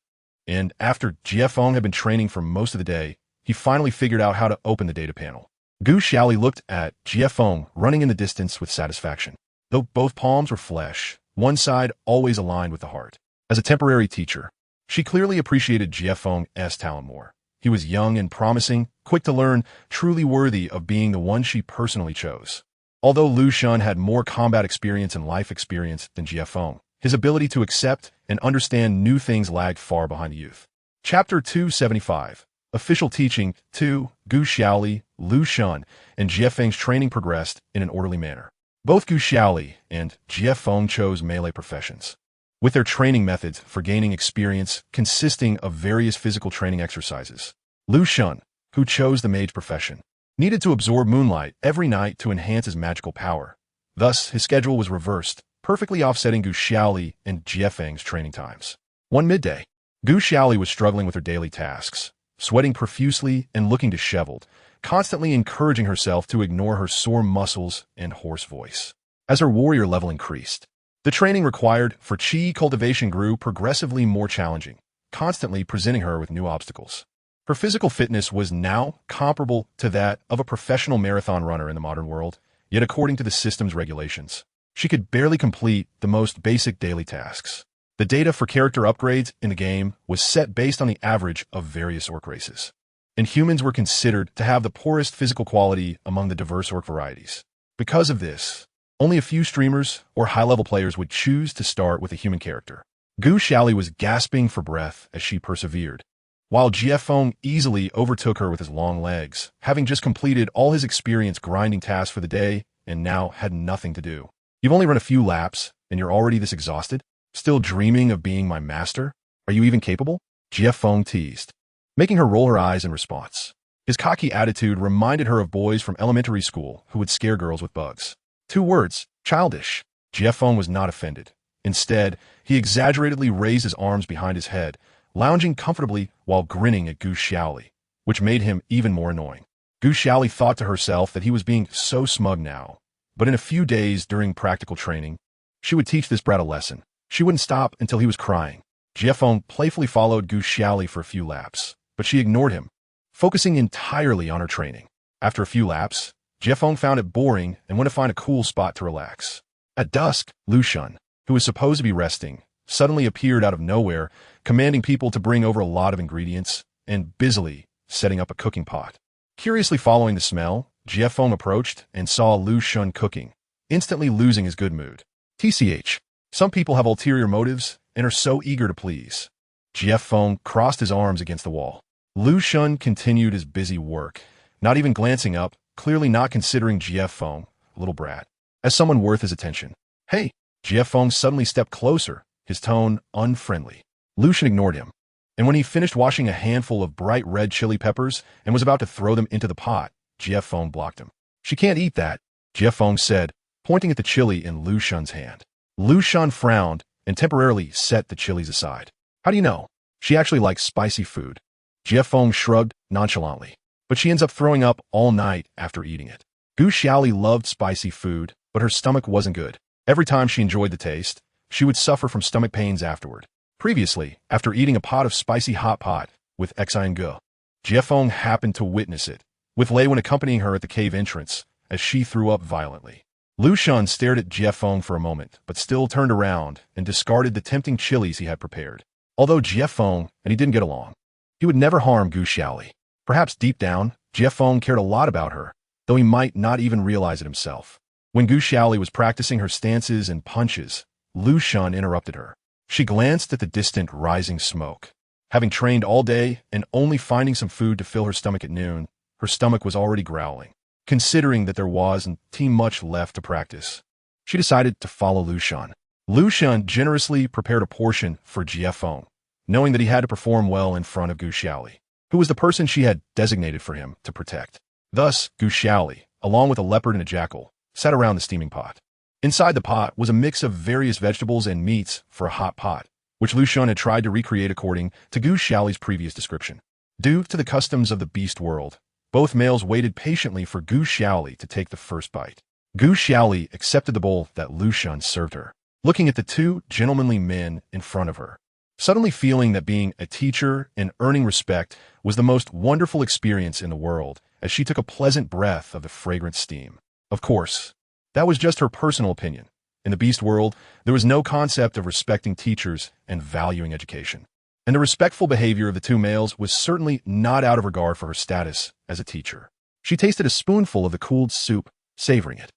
And after Jie Feng had been training for most of the day, he finally figured out how to open the data panel. Gu Xiaoli looked at Jie Feng running in the distance with satisfaction. Though both palms were flesh, one side always aligned with the heart. As a temporary teacher, she clearly appreciated Jie Feng's talent more. He was young and promising, quick to learn, truly worthy of being the one she personally chose. Although Lu Shun had more combat experience and life experience than Jie Feng, his ability to accept and understand new things lagged far behind the youth. Chapter 275. Official Teaching 2. Gu Xiaoli, Lu Shun, and Jie Feng's training progressed in an orderly manner. Both Gu Xiaoli and Jie Feng chose melee professions, with their training methods for gaining experience consisting of various physical training exercises. Lu Shun, who chose the mage profession, needed to absorb moonlight every night to enhance his magical power. Thus, his schedule was reversed, perfectly offsetting Gu Xiaoli and Jie Feng's training times. One midday, Gu Xiaoli was struggling with her daily tasks, sweating profusely and looking disheveled, constantly encouraging herself to ignore her sore muscles and hoarse voice. As her warrior level increased, the training required for Qi cultivation grew progressively more challenging, constantly presenting her with new obstacles. Her physical fitness was now comparable to that of a professional marathon runner in the modern world, yet according to the system's regulations, she could barely complete the most basic daily tasks. The data for character upgrades in the game was set based on the average of various orc races, and humans were considered to have the poorest physical quality among the diverse orc varieties. Because of this, only a few streamers or high-level players would choose to start with a human character. Gu Xiaoli was gasping for breath as she persevered, while Jie Feng easily overtook her with his long legs, having just completed all his experience grinding tasks for the day and now had nothing to do. You've only run a few laps, and you're already this exhausted? Still dreaming of being my master? Are you even capable? Jie Feng teased, making her roll her eyes in response. His cocky attitude reminded her of boys from elementary school who would scare girls with bugs. 2 words, childish. Jie Feng was not offended. Instead, he exaggeratedly raised his arms behind his head, lounging comfortably while grinning at Gu Xiaoli, which made him even more annoying. Gu Xiaoli thought to herself that he was being so smug now, but in a few days during practical training, she would teach this brat a lesson. She wouldn't stop until he was crying. Jie Feng playfully followed Gu Xiaoli for a few laps, but she ignored him, focusing entirely on her training. After a few laps, Jie Feng found it boring and went to find a cool spot to relax. At dusk, Lu Shun, who was supposed to be resting, suddenly appeared out of nowhere, commanding people to bring over a lot of ingredients and busily setting up a cooking pot. Curiously following the smell, Jie Feng approached and saw Lu Shun cooking, instantly losing his good mood. TCH, some people have ulterior motives and are so eager to please. Jie Feng crossed his arms against the wall. Lu Shun continued his busy work, not even glancing up, clearly not considering Jie Feng, a little brat, as someone worth his attention. Hey! Jie Feng suddenly stepped closer, his tone unfriendly. Lu Shun ignored him, and when he finished washing a handful of bright red chili peppers and was about to throw them into the pot, Jie Feng blocked him. She can't eat that, Jie Feng said, pointing at the chili in Lu Shun's hand. Lu Shun frowned and temporarily set the chilies aside. How do you know? She actually likes spicy food. Jie Feng shrugged nonchalantly, but she ends up throwing up all night after eating it. Gu Xiaoli loved spicy food, but her stomach wasn't good. Every time she enjoyed the taste, she would suffer from stomach pains afterward. Previously, after eating a pot of spicy hot pot with Xi and Gu, Jie Feng happened to witness it, with Lei Wen accompanying her at the cave entrance as she threw up violently. Lu Shun stared at Jie Feng for a moment, but still turned around and discarded the tempting chilies he had prepared. Although Jie Feng and he didn't get along, he would never harm Gu Xiaoli. Perhaps deep down, Jie Feng cared a lot about her, though he might not even realize it himself. When Gu Xiaoli was practicing her stances and punches, Lu Shun interrupted her. She glanced at the distant rising smoke. Having trained all day and only finding some food to fill her stomach at noon, her stomach was already growling. Considering that there wasn't much left to practice, she decided to follow Lu Shun. Lu Xun generously prepared a portion for Jie Feng, knowing that he had to perform well in front of Gu Xiaoli, who was the person she had designated for him to protect. Thus, Gu Xiaoli, along with a leopard and a jackal, sat around the steaming pot. Inside the pot was a mix of various vegetables and meats for a hot pot, which Lu Xun had tried to recreate according to Gu Xiaoli's previous description. Due to the customs of the beast world, both males waited patiently for Gu Xiaoli to take the first bite. Gu Xiaoli accepted the bowl that Lu Xun served her, looking at the two gentlemanly men in front of her, suddenly feeling that being a teacher and earning respect was the most wonderful experience in the world as she took a pleasant breath of the fragrant steam. Of course, that was just her personal opinion. In the beast world, there was no concept of respecting teachers and valuing education. And the respectful behavior of the two males was certainly not out of regard for her status as a teacher. She tasted a spoonful of the cooled soup, savoring it.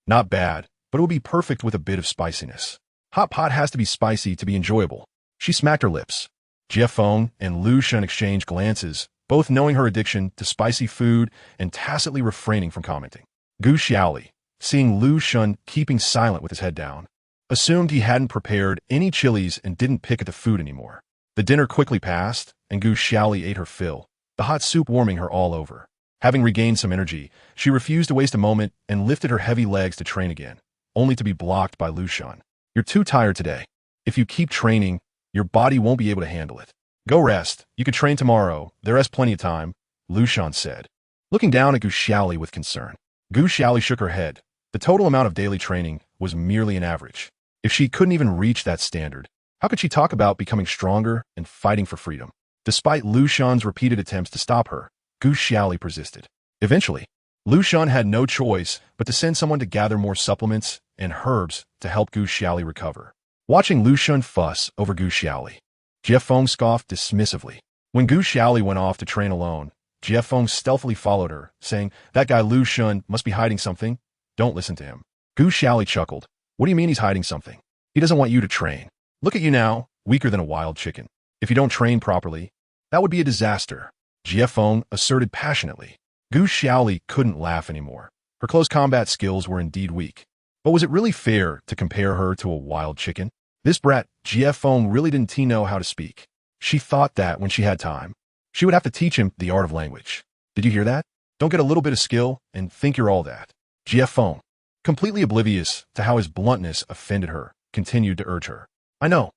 Not bad, but it would be perfect with a bit of spiciness. Hot pot has to be spicy to be enjoyable. She smacked her lips. Jie Feng and Lu Xun exchanged glances, both knowing her addiction to spicy food and tacitly refraining from commenting. Gu Xiaoli, seeing Lu Xun keeping silent with his head down, assumed he hadn't prepared any chilies and didn't pick at the food anymore. The dinner quickly passed, and Gu Xiaoli ate her fill, the hot soup warming her all over. Having regained some energy, she refused to waste a moment and lifted her heavy legs to train again, only to be blocked by Lu Xun. "You're too tired today. If you keep training, your body won't be able to handle it. Go rest. You could train tomorrow. There is plenty of time," Lu Xun said, looking down at Gu Xiaoli with concern. Gu Xiaoli shook her head. The total amount of daily training was merely an average. If she couldn't even reach that standard, how could she talk about becoming stronger and fighting for freedom? Despite Lu Xun's repeated attempts to stop her, Gu Xiaoli persisted. Eventually, Lu Xun had no choice but to send someone to gather more supplements and herbs to help Gu Xiaoli recover. Watching Lu Xun fuss over Gu Xiaoli, Jie Feng scoffed dismissively. When Gu Xiaoli went off to train alone, Jie Feng stealthily followed her, saying, "That guy Lu Xun must be hiding something. Don't listen to him." Gu Xiaoli chuckled. "What do you mean he's hiding something? He doesn't want you to train. Look at you now, weaker than a wild chicken. If you don't train properly, that would be a disaster," Jie Feng asserted passionately. Gu Xiaoli couldn't laugh anymore. Her close combat skills were indeed weak. But was it really fair to compare her to a wild chicken? This brat, Jie Feng, really didn't know how to speak. She thought that when she had time, she would have to teach him the art of language. Did you hear that? Don't get a little bit of skill and think you're all that. Jie Feng, completely oblivious to how his bluntness offended her, continued to urge her. I know.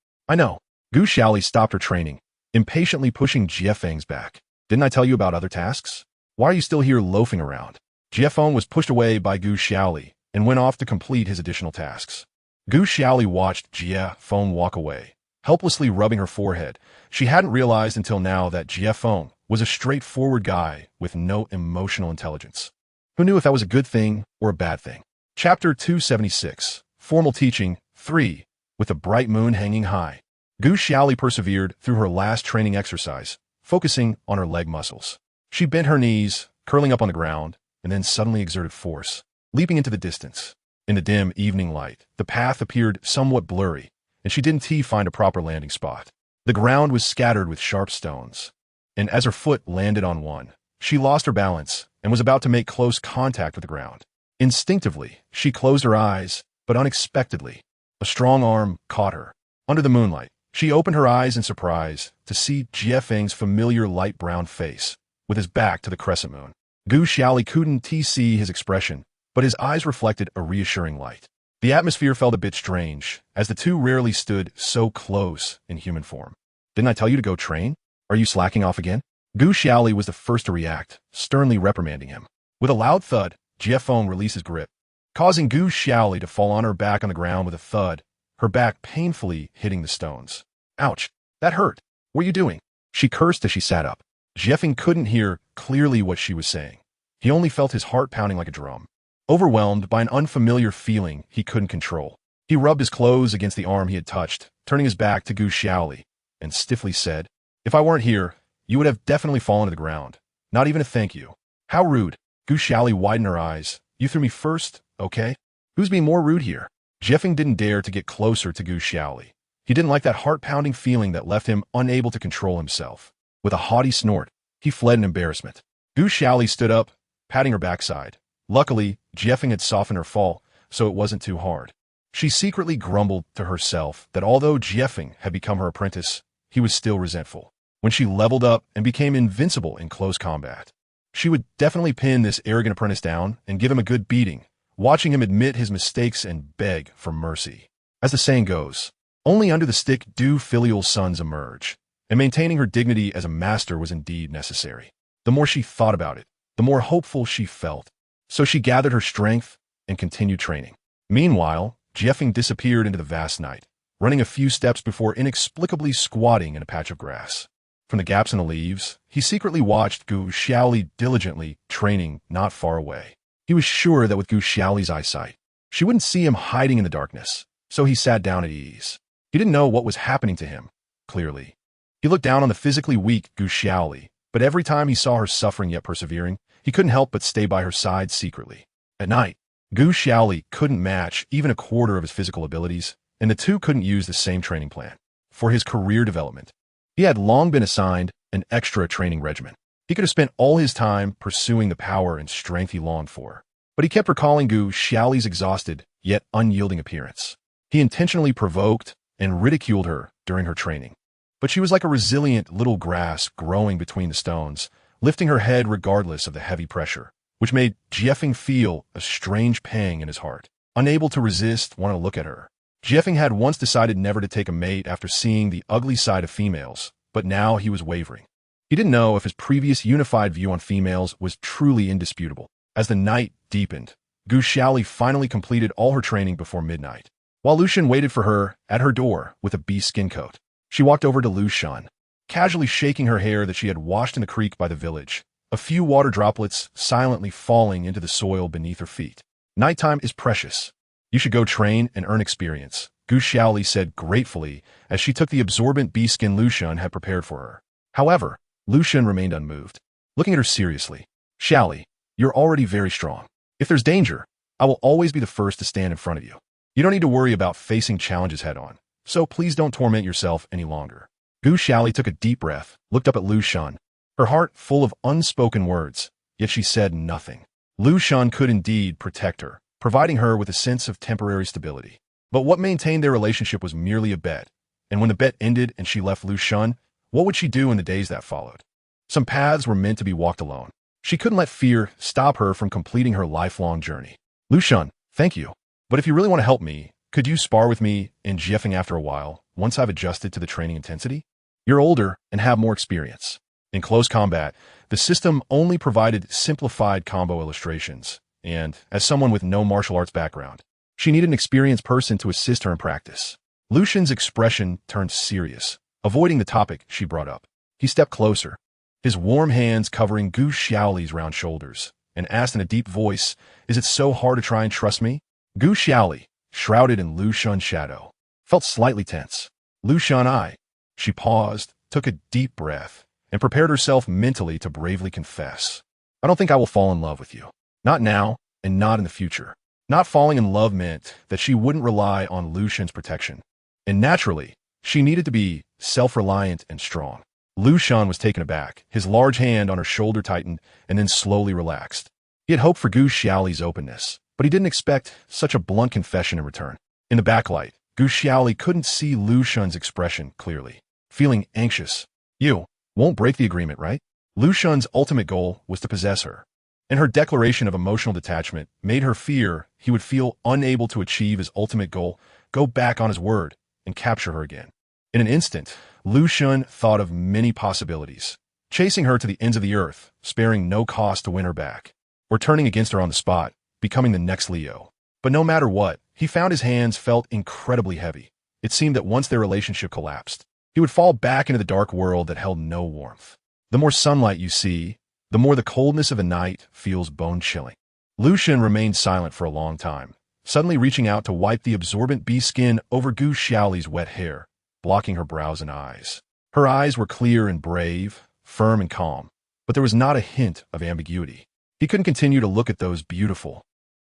Gu Xiaoli stopped her training, impatiently pushing Jie Feng's back. "Didn't I tell you about other tasks? Why are you still here loafing around?" Jie Feng was pushed away by Gu Xiaoli and went off to complete his additional tasks. Gu Xiaoli watched Jie Feng walk away, helplessly rubbing her forehead. She hadn't realized until now that Jie Feng was a straightforward guy with no emotional intelligence. Who knew if that was a good thing or a bad thing? Chapter 276, Formal Teaching 3, with the bright moon hanging high. Gu Xiaoli persevered through her last training exercise, focusing on her leg muscles. She bent her knees, curling up on the ground, and then suddenly exerted force, leaping into the distance. In the dim evening light, the path appeared somewhat blurry, and she didn't find a proper landing spot. The ground was scattered with sharp stones, and as her foot landed on one, she lost her balance and was about to make close contact with the ground. Instinctively, she closed her eyes, but unexpectedly, a strong arm caught her. Under the moonlight, she opened her eyes in surprise to see Jie Feng's familiar light brown face, with his back to the crescent moon. Gu Xiaoli couldn't see his expression, but his eyes reflected a reassuring light. The atmosphere felt a bit strange, as the two rarely stood so close in human form. "Didn't I tell you to go train? Are you slacking off again?" Gu Xiaoli was the first to react, sternly reprimanding him. With a loud thud, Jie Feng released his grip, causing Gu Xiaoli to fall on her back on the ground with a thud, her back painfully hitting the stones. "Ouch, that hurt. What are you doing?" She cursed as she sat up. Jie Feng couldn't hear clearly what she was saying. He only felt his heart pounding like a drum. Overwhelmed by an unfamiliar feeling he couldn't control, he rubbed his clothes against the arm he had touched, turning his back to Gu Xiaoli, and stiffly said, "If I weren't here, you would have definitely fallen to the ground. Not even a thank you." "How rude." Gu Xiaoli widened her eyes. "You threw me first, okay? Who's being more rude here?" Jie Feng didn't dare to get closer to Gu Xiaoli. He didn't like that heart-pounding feeling that left him unable to control himself. With a haughty snort, he fled in embarrassment. Gu Xiaoli stood up, patting her backside. Luckily, Jie Feng had softened her fall, so it wasn't too hard. She secretly grumbled to herself that although Jiefeng had become her apprentice, he was still resentful. When she leveled up and became invincible in close combat, she would definitely pin this arrogant apprentice down and give him a good beating, watching him admit his mistakes and beg for mercy. As the saying goes, only under the stick do filial sons emerge, and maintaining her dignity as a master was indeed necessary. The more she thought about it, the more hopeful she felt. So she gathered her strength and continued training. Meanwhile, Jiefeng disappeared into the vast night, running a few steps before inexplicably squatting in a patch of grass. From the gaps in the leaves, he secretly watched Gu Xiaoli diligently training not far away. He was sure that with Gu Xiaoli's eyesight, she wouldn't see him hiding in the darkness, so he sat down at ease. He didn't know what was happening to him, clearly. He looked down on the physically weak Gu Xiaoli, but every time he saw her suffering yet persevering, he couldn't help but stay by her side secretly. At night, Gu Xiaoli couldn't match even a quarter of his physical abilities, and the two couldn't use the same training plan. For his career development, he had long been assigned an extra training regimen. He could have spent all his time pursuing the power and strength he longed for, but he kept recalling Gu Xiaoli's exhausted yet unyielding appearance. He intentionally provoked and ridiculed her during her training, but she was like a resilient little grass growing between the stones, lifting her head regardless of the heavy pressure, which made Jiefeng feel a strange pang in his heart. Unable to resist wanting to look at her, Jiefeng had once decided never to take a mate after seeing the ugly side of females, but now he was wavering. He didn't know if his previous unified view on females was truly indisputable. As the night deepened, Gu Xiaoli finally completed all her training before midnight, while Lucian waited for her at her door with a beast skin coat. She walked over to Lucian, casually shaking her hair that she had washed in the creek by the village, a few water droplets silently falling into the soil beneath her feet. Nighttime is precious. You should go train and earn experience, Gu Xiaoli said gratefully as she took the absorbent bee skin Lucian had prepared for her. However, Lucian remained unmoved, looking at her seriously. Xiaoli, you're already very strong. If there's danger, I will always be the first to stand in front of you. You don't need to worry about facing challenges head-on, so please don't torment yourself any longer. Gu Xiaoli took a deep breath, looked up at Lucian, her heart full of unspoken words, yet she said nothing. Lucian could indeed protect her, providing her with a sense of temporary stability. But what maintained their relationship was merely a bet, and when the bet ended and she left Lucian, what would she do in the days that followed? Some paths were meant to be walked alone. She couldn't let fear stop her from completing her lifelong journey. Lucian, thank you. But if you really want to help me, could you spar with me in Jiefeng after a while, once I've adjusted to the training intensity? You're older and have more experience. In close combat, the system only provided simplified combo illustrations, and, as someone with no martial arts background, she needed an experienced person to assist her in practice. Lucian's expression turned serious, avoiding the topic she brought up. He stepped closer, his warm hands covering Gu Xiaoli's round shoulders, and asked in a deep voice, "Is it so hard to try and trust me?" Gu Xiaoli, shrouded in Lucian's shadow, felt slightly tense. Lucian, she paused, took a deep breath, and prepared herself mentally to bravely confess. I don't think I will fall in love with you. Not now, and not in the future. Not falling in love meant that she wouldn't rely on Lucian's protection. And naturally, she needed to be self-reliant and strong. Lucian was taken aback, his large hand on her shoulder tightened and then slowly relaxed. He had hoped for Gu Xiaoli's openness, but he didn't expect such a blunt confession in return. In the backlight, Gu Xiaoli couldn't see Lucian's expression clearly, feeling anxious. You won't break the agreement, right? Lucian's ultimate goal was to possess her, and her declaration of emotional detachment made her fear he would feel unable to achieve his ultimate goal, go back on his word, and capture her again. In an instant, Lucian thought of many possibilities, chasing her to the ends of the earth, sparing no cost to win her back, or turning against her on the spot, becoming the next Leo. But no matter what, he found his hands felt incredibly heavy. It seemed that once their relationship collapsed, he would fall back into the dark world that held no warmth. The more sunlight you see, the more the coldness of a night feels bone-chilling. Lucian remained silent for a long time, suddenly reaching out to wipe the absorbent bee skin over Gu Xiaoli's wet hair, blocking her brows and eyes. Her eyes were clear and brave, firm and calm, but there was not a hint of ambiguity. He couldn't continue to look at those beautiful,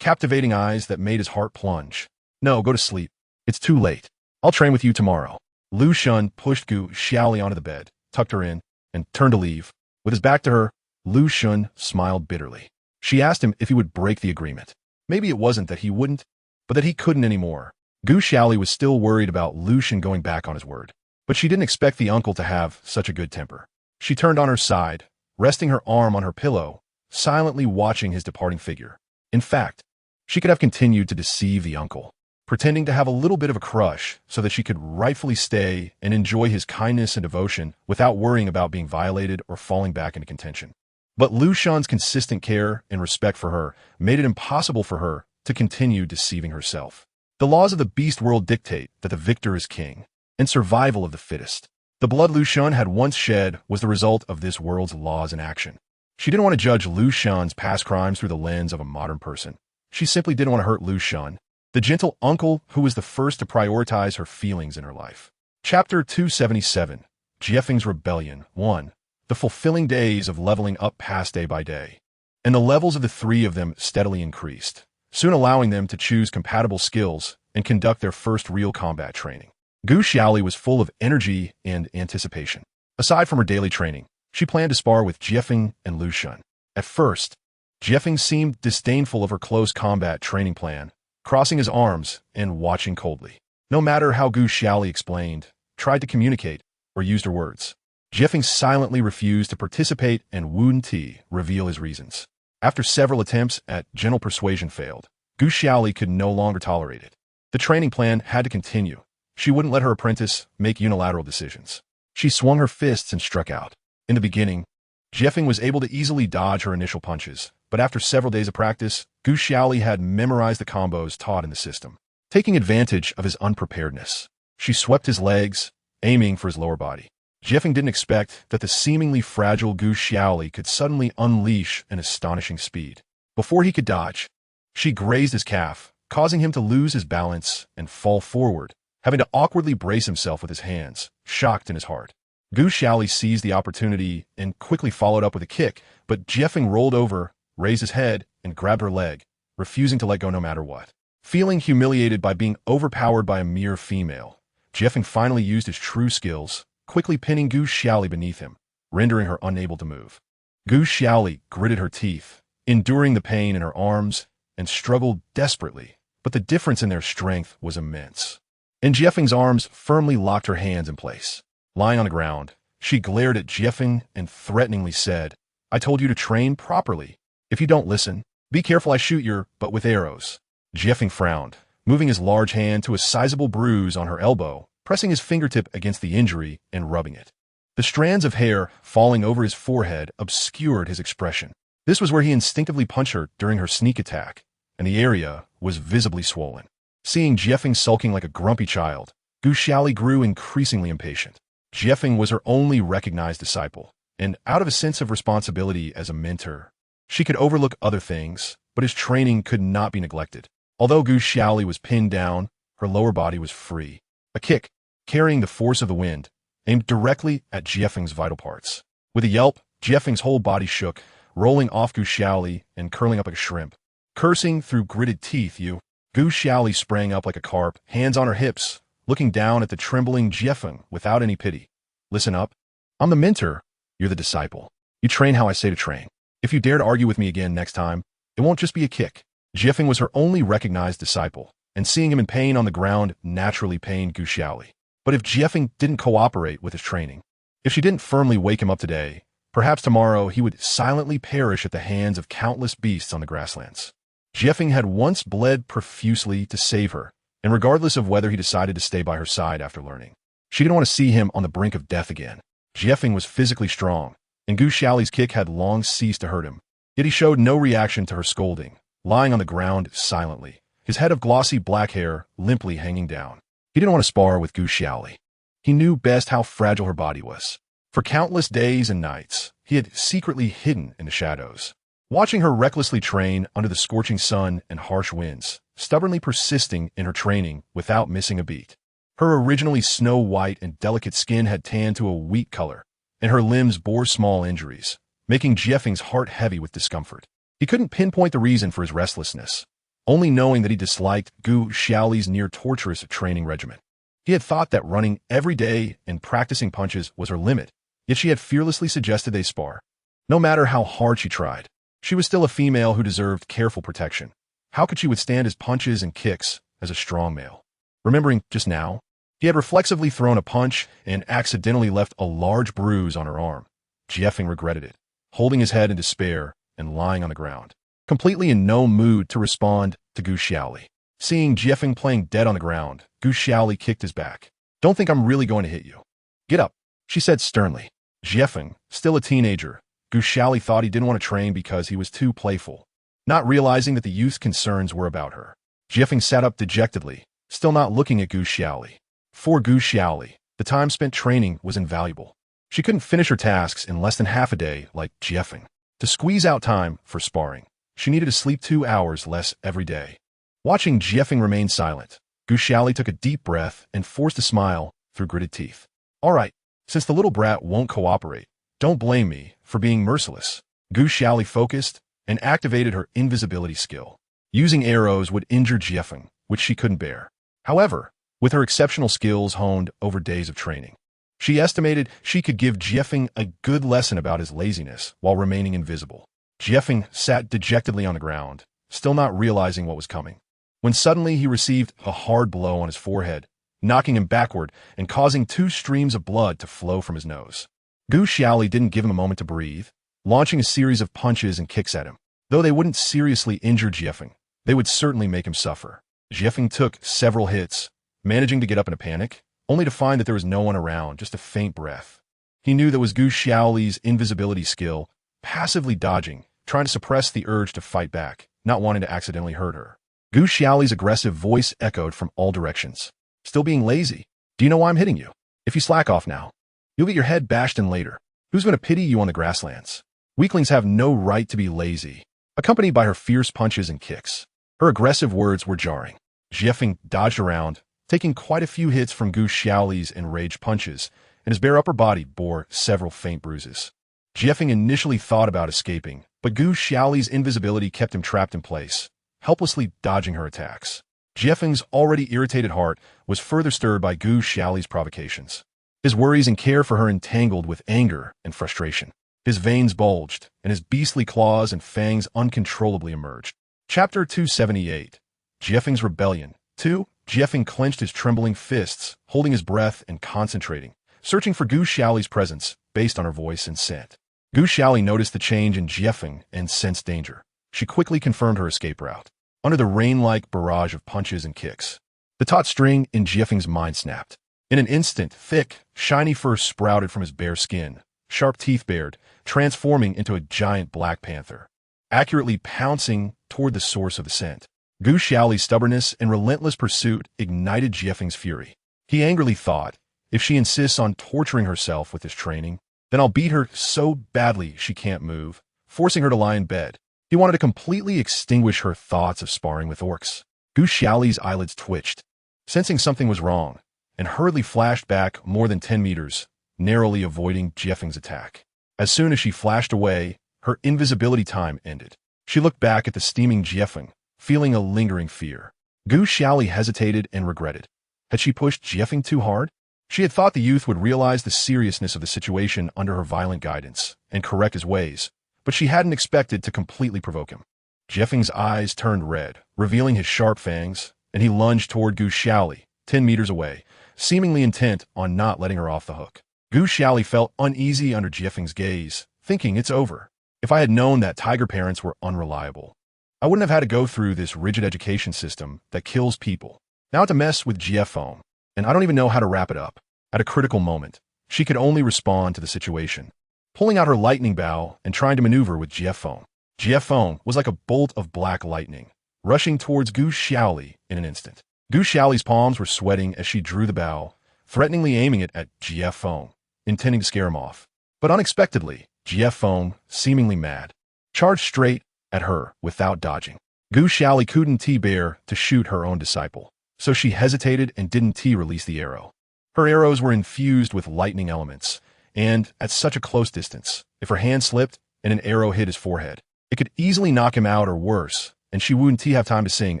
captivating eyes that made his heart plunge. No, go to sleep. It's too late. I'll train with you tomorrow. Lucian pushed Gu Xiaoli onto the bed, tucked her in, and turned to leave. With his back to her, Lucian smiled bitterly. She asked him if he would break the agreement. Maybe it wasn't that he wouldn't, but that he couldn't anymore. Gu Xiaoli was still worried about Lucian going back on his word, but she didn't expect the uncle to have such a good temper. She turned on her side, resting her arm on her pillow, silently watching his departing figure. In fact, she could have continued to deceive the uncle, pretending to have a little bit of a crush so that she could rightfully stay and enjoy his kindness and devotion without worrying about being violated or falling back into contention. But Lucian's consistent care and respect for her made it impossible for her to continue deceiving herself. The laws of the beast world dictate that the victor is king, and survival of the fittest. The blood Lucian had once shed was the result of this world's laws in action. She didn't want to judge Lucian's past crimes through the lens of a modern person. She simply didn't want to hurt Lucian, the gentle uncle who was the first to prioritize her feelings in her life. Chapter 277, Jiefeng's Rebellion 1. The fulfilling days of leveling up passed day by day, and the levels of the three of them steadily increased, soon allowing them to choose compatible skills and conduct their first real combat training. Gu Xiaoli was full of energy and anticipation. Aside from her daily training, she planned to spar with Jiefeng and Lucian. At first, Jiefeng seemed disdainful of her close combat training plan, crossing his arms and watching coldly. No matter how Gu Xiaoli explained, tried to communicate, or used her words, Jiefeng silently refused to participate and Wu Ti reveal his reasons. After several attempts at gentle persuasion failed, Gu Xiaoli could no longer tolerate it. The training plan had to continue. She wouldn't let her apprentice make unilateral decisions. She swung her fists and struck out. In the beginning, Jiefeng was able to easily dodge her initial punches, but after several days of practice, Gu Xiaoli had memorized the combos taught in the system. Taking advantage of his unpreparedness, she swept his legs, aiming for his lower body. Jiefeng didn't expect that the seemingly fragile Gu Xiaoli could suddenly unleash an astonishing speed. Before he could dodge, she grazed his calf, causing him to lose his balance and fall forward, having to awkwardly brace himself with his hands, shocked in his heart. Gu Xiaoli seized the opportunity and quickly followed up with a kick, but Jiefeng rolled over, raised his head, and grabbed her leg, refusing to let go no matter what. Feeling humiliated by being overpowered by a mere female, Jiefeng finally used his true skills, quickly pinning Gu Xiaoli beneath him, rendering her unable to move. Gu Xiaoli gritted her teeth, enduring the pain in her arms, and struggled desperately, but the difference in their strength was immense. And Jiefeng's arms firmly locked her hands in place. Lying on the ground, she glared at Jiefeng and threateningly said, "I told you to train properly. If you don't listen, be careful I shoot your butt with arrows." Jiefeng frowned, moving his large hand to a sizable bruise on her elbow, pressing his fingertip against the injury and rubbing it. The strands of hair falling over his forehead obscured his expression. This was where he instinctively punched her during her sneak attack, and the area was visibly swollen. Seeing Jiefeng sulking like a grumpy child, Gu Xiaoli grew increasingly impatient. Jiefeng was her only recognized disciple, and out of a sense of responsibility as a mentor, she could overlook other things, but his training could not be neglected. Although Gu Xiaoli was pinned down, her lower body was free. A kick, carrying the force of the wind, aimed directly at Jiefeng's vital parts. With a yelp, Jiefeng's whole body shook, rolling off Gu Xiaoli and curling up like a shrimp. Cursing through gritted teeth, Gu Xiaoli sprang up like a carp, hands on her hips, looking down at the trembling Jiefeng without any pity. "Listen up. I'm the mentor. You're the disciple. You train how I say to train. If you dare to argue with me again next time, it won't just be a kick." Jiefeng was her only recognized disciple, and seeing him in pain on the ground naturally pained Gu Xiaoli. But if Jiefeng didn't cooperate with his training, if she didn't firmly wake him up today, perhaps tomorrow he would silently perish at the hands of countless beasts on the grasslands. Jiefeng had once bled profusely to save her, and regardless of whether he decided to stay by her side after learning, she didn't want to see him on the brink of death again. Jiefeng was physically strong, and Gu Xiaoli's kick had long ceased to hurt him. Yet he showed no reaction to her scolding, lying on the ground silently, his head of glossy black hair limply hanging down. He didn't want to spar with Gu Xiaoli. He knew best how fragile her body was. For countless days and nights, he had secretly hidden in the shadows, watching her recklessly train under the scorching sun and harsh winds, stubbornly persisting in her training without missing a beat. Her originally snow-white and delicate skin had tanned to a wheat color, and her limbs bore small injuries, making Jiefeng's heart heavy with discomfort. He couldn't pinpoint the reason for his restlessness, only knowing that he disliked Gu Xiaoli's near-torturous training regimen. He had thought that running every day and practicing punches was her limit, yet she had fearlessly suggested they spar. No matter how hard she tried, she was still a female who deserved careful protection. How could she withstand his punches and kicks as a strong male? Remembering just now, he had reflexively thrown a punch and accidentally left a large bruise on her arm. Jiefeng regretted it, holding his head in despair and lying on the ground, completely in no mood to respond to Gu Xiaoli. Seeing Jiefeng playing dead on the ground, Gu Xiaoli kicked his back. "Don't think I'm really going to hit you. Get up," she said sternly. Jiefeng, still a teenager, Gu Xiaoli thought he didn't want to train because he was too playful, not realizing that the youth's concerns were about her. Jiefeng sat up dejectedly, still not looking at Gu Xiaoli. For Gu Xiaoli, the time spent training was invaluable. She couldn't finish her tasks in less than half a day like Jiefeng. To squeeze out time for sparring, she needed to sleep 2 hours less every day. Watching Jiefeng remain silent, Gu Xiaoli took a deep breath and forced a smile through gritted teeth. "All right, since the little brat won't cooperate, don't blame me for being merciless." Gu Xiaoli focused and activated her invisibility skill. Using arrows would injure Jiefeng, which she couldn't bear. However, with her exceptional skills honed over days of training, she estimated she could give Jiefeng a good lesson about his laziness while remaining invisible. Jiefeng sat dejectedly on the ground, still not realizing what was coming, when suddenly he received a hard blow on his forehead, knocking him backward and causing 2 streams of blood to flow from his nose. Gu Xiaoli didn't give him a moment to breathe, launching a series of punches and kicks at him. Though they wouldn't seriously injure Jiefeng, they would certainly make him suffer. Jiefeng took several hits, managing to get up in a panic, only to find that there was no one around, just a faint breath. He knew that was Gu Xiaoli's invisibility skill, passively dodging, trying to suppress the urge to fight back, not wanting to accidentally hurt her. Gu Xiaoli's aggressive voice echoed from all directions. "Still being lazy? Do you know why I'm hitting you? If you slack off now, you'll get your head bashed in later. Who's going to pity you on the grasslands? Weaklings have no right to be lazy." Accompanied by her fierce punches and kicks, her aggressive words were jarring. Jiefeng dodged around, taking quite a few hits from Gu Xiaoli's enraged punches, and his bare upper body bore several faint bruises. Jiefeng initially thought about escaping, but Gu Xiaoli's invisibility kept him trapped in place, helplessly dodging her attacks. Jiefeng's already irritated heart was further stirred by Gu Xiaoli's provocations. His worries and care for her entangled with anger and frustration. His veins bulged, and his beastly claws and fangs uncontrollably emerged. Chapter 278. Jiefeng's Rebellion. 2. Jiefeng clenched his trembling fists, holding his breath and concentrating, searching for Gu Xiaoli's presence based on her voice and scent. Gu Xiaoli noticed the change in Jiefeng and sensed danger. She quickly confirmed her escape route. Under the rain-like barrage of punches and kicks, the taut string in Jiefeng's mind snapped. In an instant, thick, shiny fur sprouted from his bare skin, sharp teeth bared, transforming into a giant black panther, accurately pouncing toward the source of the scent. Gu Xiaoli's stubbornness and relentless pursuit ignited Jiefeng's fury. He angrily thought, if she insists on torturing herself with this training, then I'll beat her so badly she can't move, forcing her to lie in bed. He wanted to completely extinguish her thoughts of sparring with orcs. Gu Xiaoli's eyelids twitched, sensing something was wrong, and hurriedly flashed back more than 10 meters, narrowly avoiding Jiefeng's attack. As soon as she flashed away, her invisibility time ended. She looked back at the steaming Jiefeng, feeling a lingering fear. Gu Xiaoli hesitated and regretted. Had she pushed Jiefeng too hard? She had thought the youth would realize the seriousness of the situation under her violent guidance and correct his ways, but she hadn't expected to completely provoke him. Jiefeng's eyes turned red, revealing his sharp fangs, and he lunged toward Gu Xiaoli, 10 meters away, seemingly intent on not letting her off the hook. Gu Xiaoli felt uneasy under Jiefeng's gaze, thinking it's over. If I had known that tiger parents were unreliable, I wouldn't have had to go through this rigid education system that kills people. Now to mess with Jiefeng, and I don't even know how to wrap it up. At a critical moment, she could only respond to the situation, pulling out her lightning bow and trying to maneuver with Jiefeng. Jiefeng was like a bolt of black lightning, rushing towards Gu Xiaoli in an instant. Gu Xiaoli's palms were sweating as she drew the bow, threateningly aiming it at Jiefeng, intending to scare him off. But unexpectedly, Jiefeng, seemingly mad, charged straight at her without dodging. Gu Xiaoli couldn't T-bear to shoot her own disciple, so she hesitated and didn't T-release the arrow. Her arrows were infused with lightning elements, and at such a close distance, if her hand slipped and an arrow hit his forehead, it could easily knock him out or worse, and she wouldn't have time to sing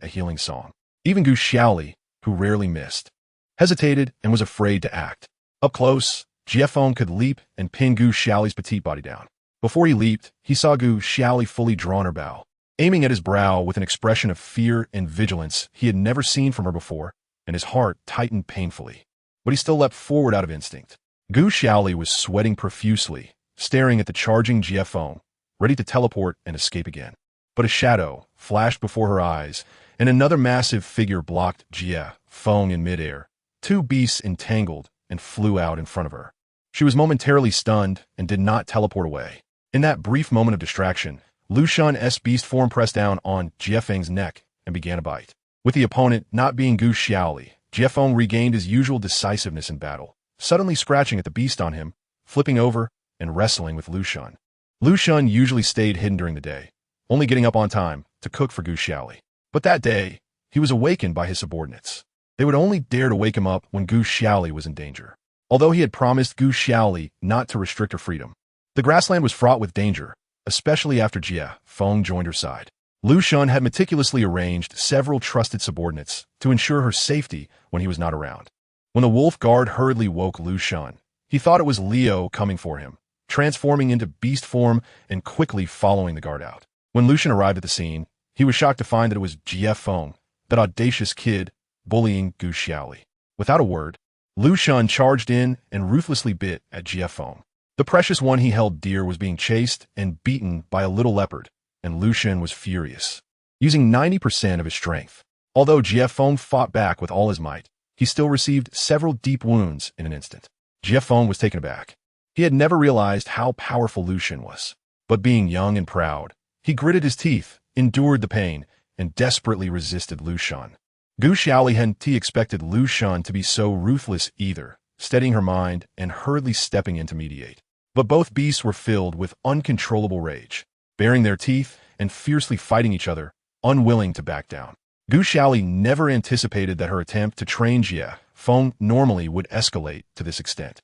a healing song. Even Gu Xiaoli, who rarely missed, hesitated and was afraid to act. Up close, Jiefeng could leap and pin Gu Xiaoli's petite body down. Before he leaped, he saw Gu Xiaoli fully drawn her bow, aiming at his brow with an expression of fear and vigilance he had never seen from her before. and his heart tightened painfully. But he still leapt forward out of instinct. Gu Xiaoli was sweating profusely, staring at the charging Jiefeng, ready to teleport and escape again. But a shadow flashed before her eyes, and another massive figure blocked Jiefeng in midair. Two beasts entangled and flew out in front of her. She was momentarily stunned and did not teleport away. In that brief moment of distraction, Lu Shan's beast form pressed down on Jiefeng's neck and began a bite. With the opponent not being Gu Xiaoli, Jiefeng regained his usual decisiveness in battle, suddenly scratching at the beast on him, flipping over, and wrestling with Lu Shan. Lu Shan usually stayed hidden during the day, only getting up on time to cook for Gu Xiaoli. But that day, he was awakened by his subordinates. They would only dare to wake him up when Gu Xiaoli was in danger. Although he had promised Gu Xiaoli not to restrict her freedom, the grassland was fraught with danger, especially after Jiefeng joined her side. Lu Shan had meticulously arranged several trusted subordinates to ensure her safety when he was not around. When the wolf guard hurriedly woke Lu Shan, he thought it was Leo coming for him, transforming into beast form and quickly following the guard out. When Lu Shan arrived at the scene, he was shocked to find that it was Jiefeng, that audacious kid, bullying Gu Xiaoli. Without a word, Lu Shan charged in and ruthlessly bit at Jiefeng. The precious one he held dear was being chased and beaten by a little leopard, and Lu Shan was furious, using 90% of his strength. Although Jiefeng fought back with all his might, he still received several deep wounds in an instant. Jiefeng was taken aback. He had never realized how powerful Lu Shan was. But being young and proud, he gritted his teeth, endured the pain, and desperately resisted Lu Shan. Gu Xiaoli hadn't expected Lu Shan to be so ruthless either, steadying her mind and hurriedly stepping in to mediate. But both beasts were filled with uncontrollable rage, baring their teeth and fiercely fighting each other, unwilling to back down. Gu Xiaoli never anticipated that her attempt to train Jiefeng normally would escalate to this extent.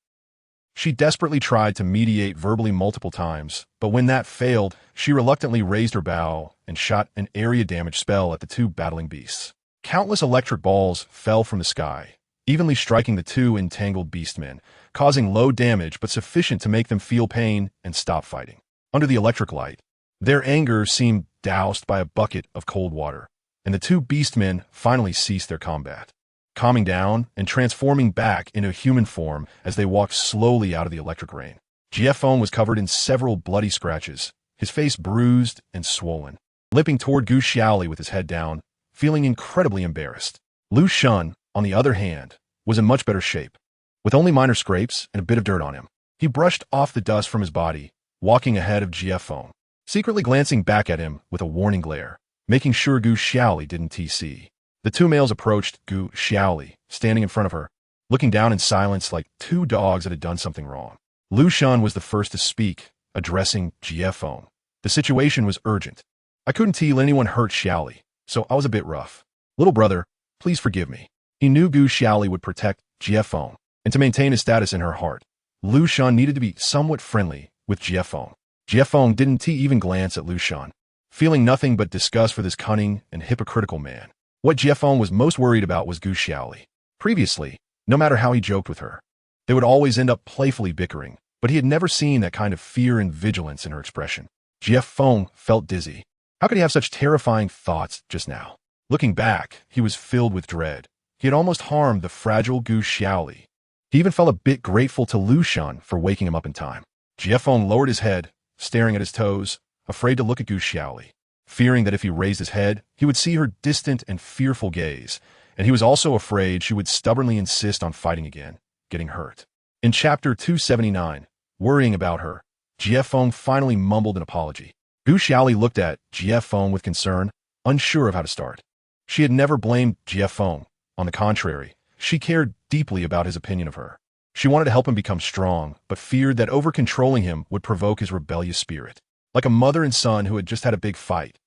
She desperately tried to mediate verbally multiple times, but when that failed, she reluctantly raised her bow and shot an area damage spell at the two battling beasts. Countless electric balls fell from the sky, evenly striking the two entangled beastmen, causing low damage but sufficient to make them feel pain and stop fighting. Under the electric light, their anger seemed doused by a bucket of cold water, and the two beastmen finally ceased their combat, calming down and transforming back into human form as they walked slowly out of the electric rain. Jiefeng was covered in several bloody scratches, his face bruised and swollen, limping toward Gu Xiaoli with his head down, feeling incredibly embarrassed. Lu Shan, on the other hand, was in much better shape, with only minor scrapes and a bit of dirt on him. He brushed off the dust from his body, walking ahead of Jiefeng, secretly glancing back at him with a warning glare, making sure Gu Xiaoli didn't TC. The two males approached Gu Xiaoli, standing in front of her, looking down in silence like two dogs that had done something wrong. Lu Shan was the first to speak, addressing Jiefeng. The situation was urgent. I couldn't let anyone hurt Xiaoli, so I was a bit rough. Little brother, please forgive me. He knew Gu Xiaoli would protect Jiefeng, and to maintain his status in her heart, Lu Shan needed to be somewhat friendly with Jiefeng. Jiefeng didn't even glance at Lu Shan, feeling nothing but disgust for this cunning and hypocritical man. What Jiefeng was most worried about was Gu Xiaoli. Previously, no matter how he joked with her, they would always end up playfully bickering, but he had never seen that kind of fear and vigilance in her expression. Jiefeng felt dizzy. How could he have such terrifying thoughts just now? Looking back, he was filled with dread. He had almost harmed the fragile Gu Xiaoli. He even felt a bit grateful to Lu Shan for waking him up in time. Jiefeng lowered his head, staring at his toes, afraid to look at Gu Xiaoli, fearing that if he raised his head, he would see her distant and fearful gaze, and he was also afraid she would stubbornly insist on fighting again, getting hurt. In Chapter 279, worrying about her, Jiefeng finally mumbled an apology. Gu Xiaoli looked at Jiefeng with concern, unsure of how to start. She had never blamed Jiefeng. On the contrary, she cared deeply about his opinion of her. She wanted to help him become strong, but feared that over-controlling him would provoke his rebellious spirit. Like a mother and son who had just had a big fight,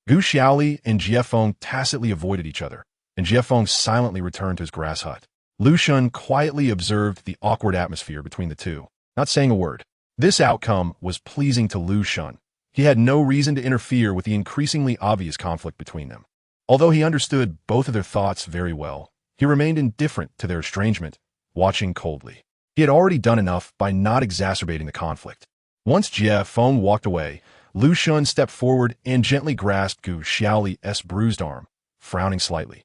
Gu Xiaoli and Jiefeng tacitly avoided each other, and Jiefeng silently returned to his grass hut. Lu Shan quietly observed the awkward atmosphere between the two, not saying a word. This outcome was pleasing to Lu Shan. He had no reason to interfere with the increasingly obvious conflict between them. Although he understood both of their thoughts very well, he remained indifferent to their estrangement, watching coldly. He had already done enough by not exacerbating the conflict. Once Jiefeng walked away, Lu Shan stepped forward and gently grasped Gu Xiaoli's bruised arm, frowning slightly.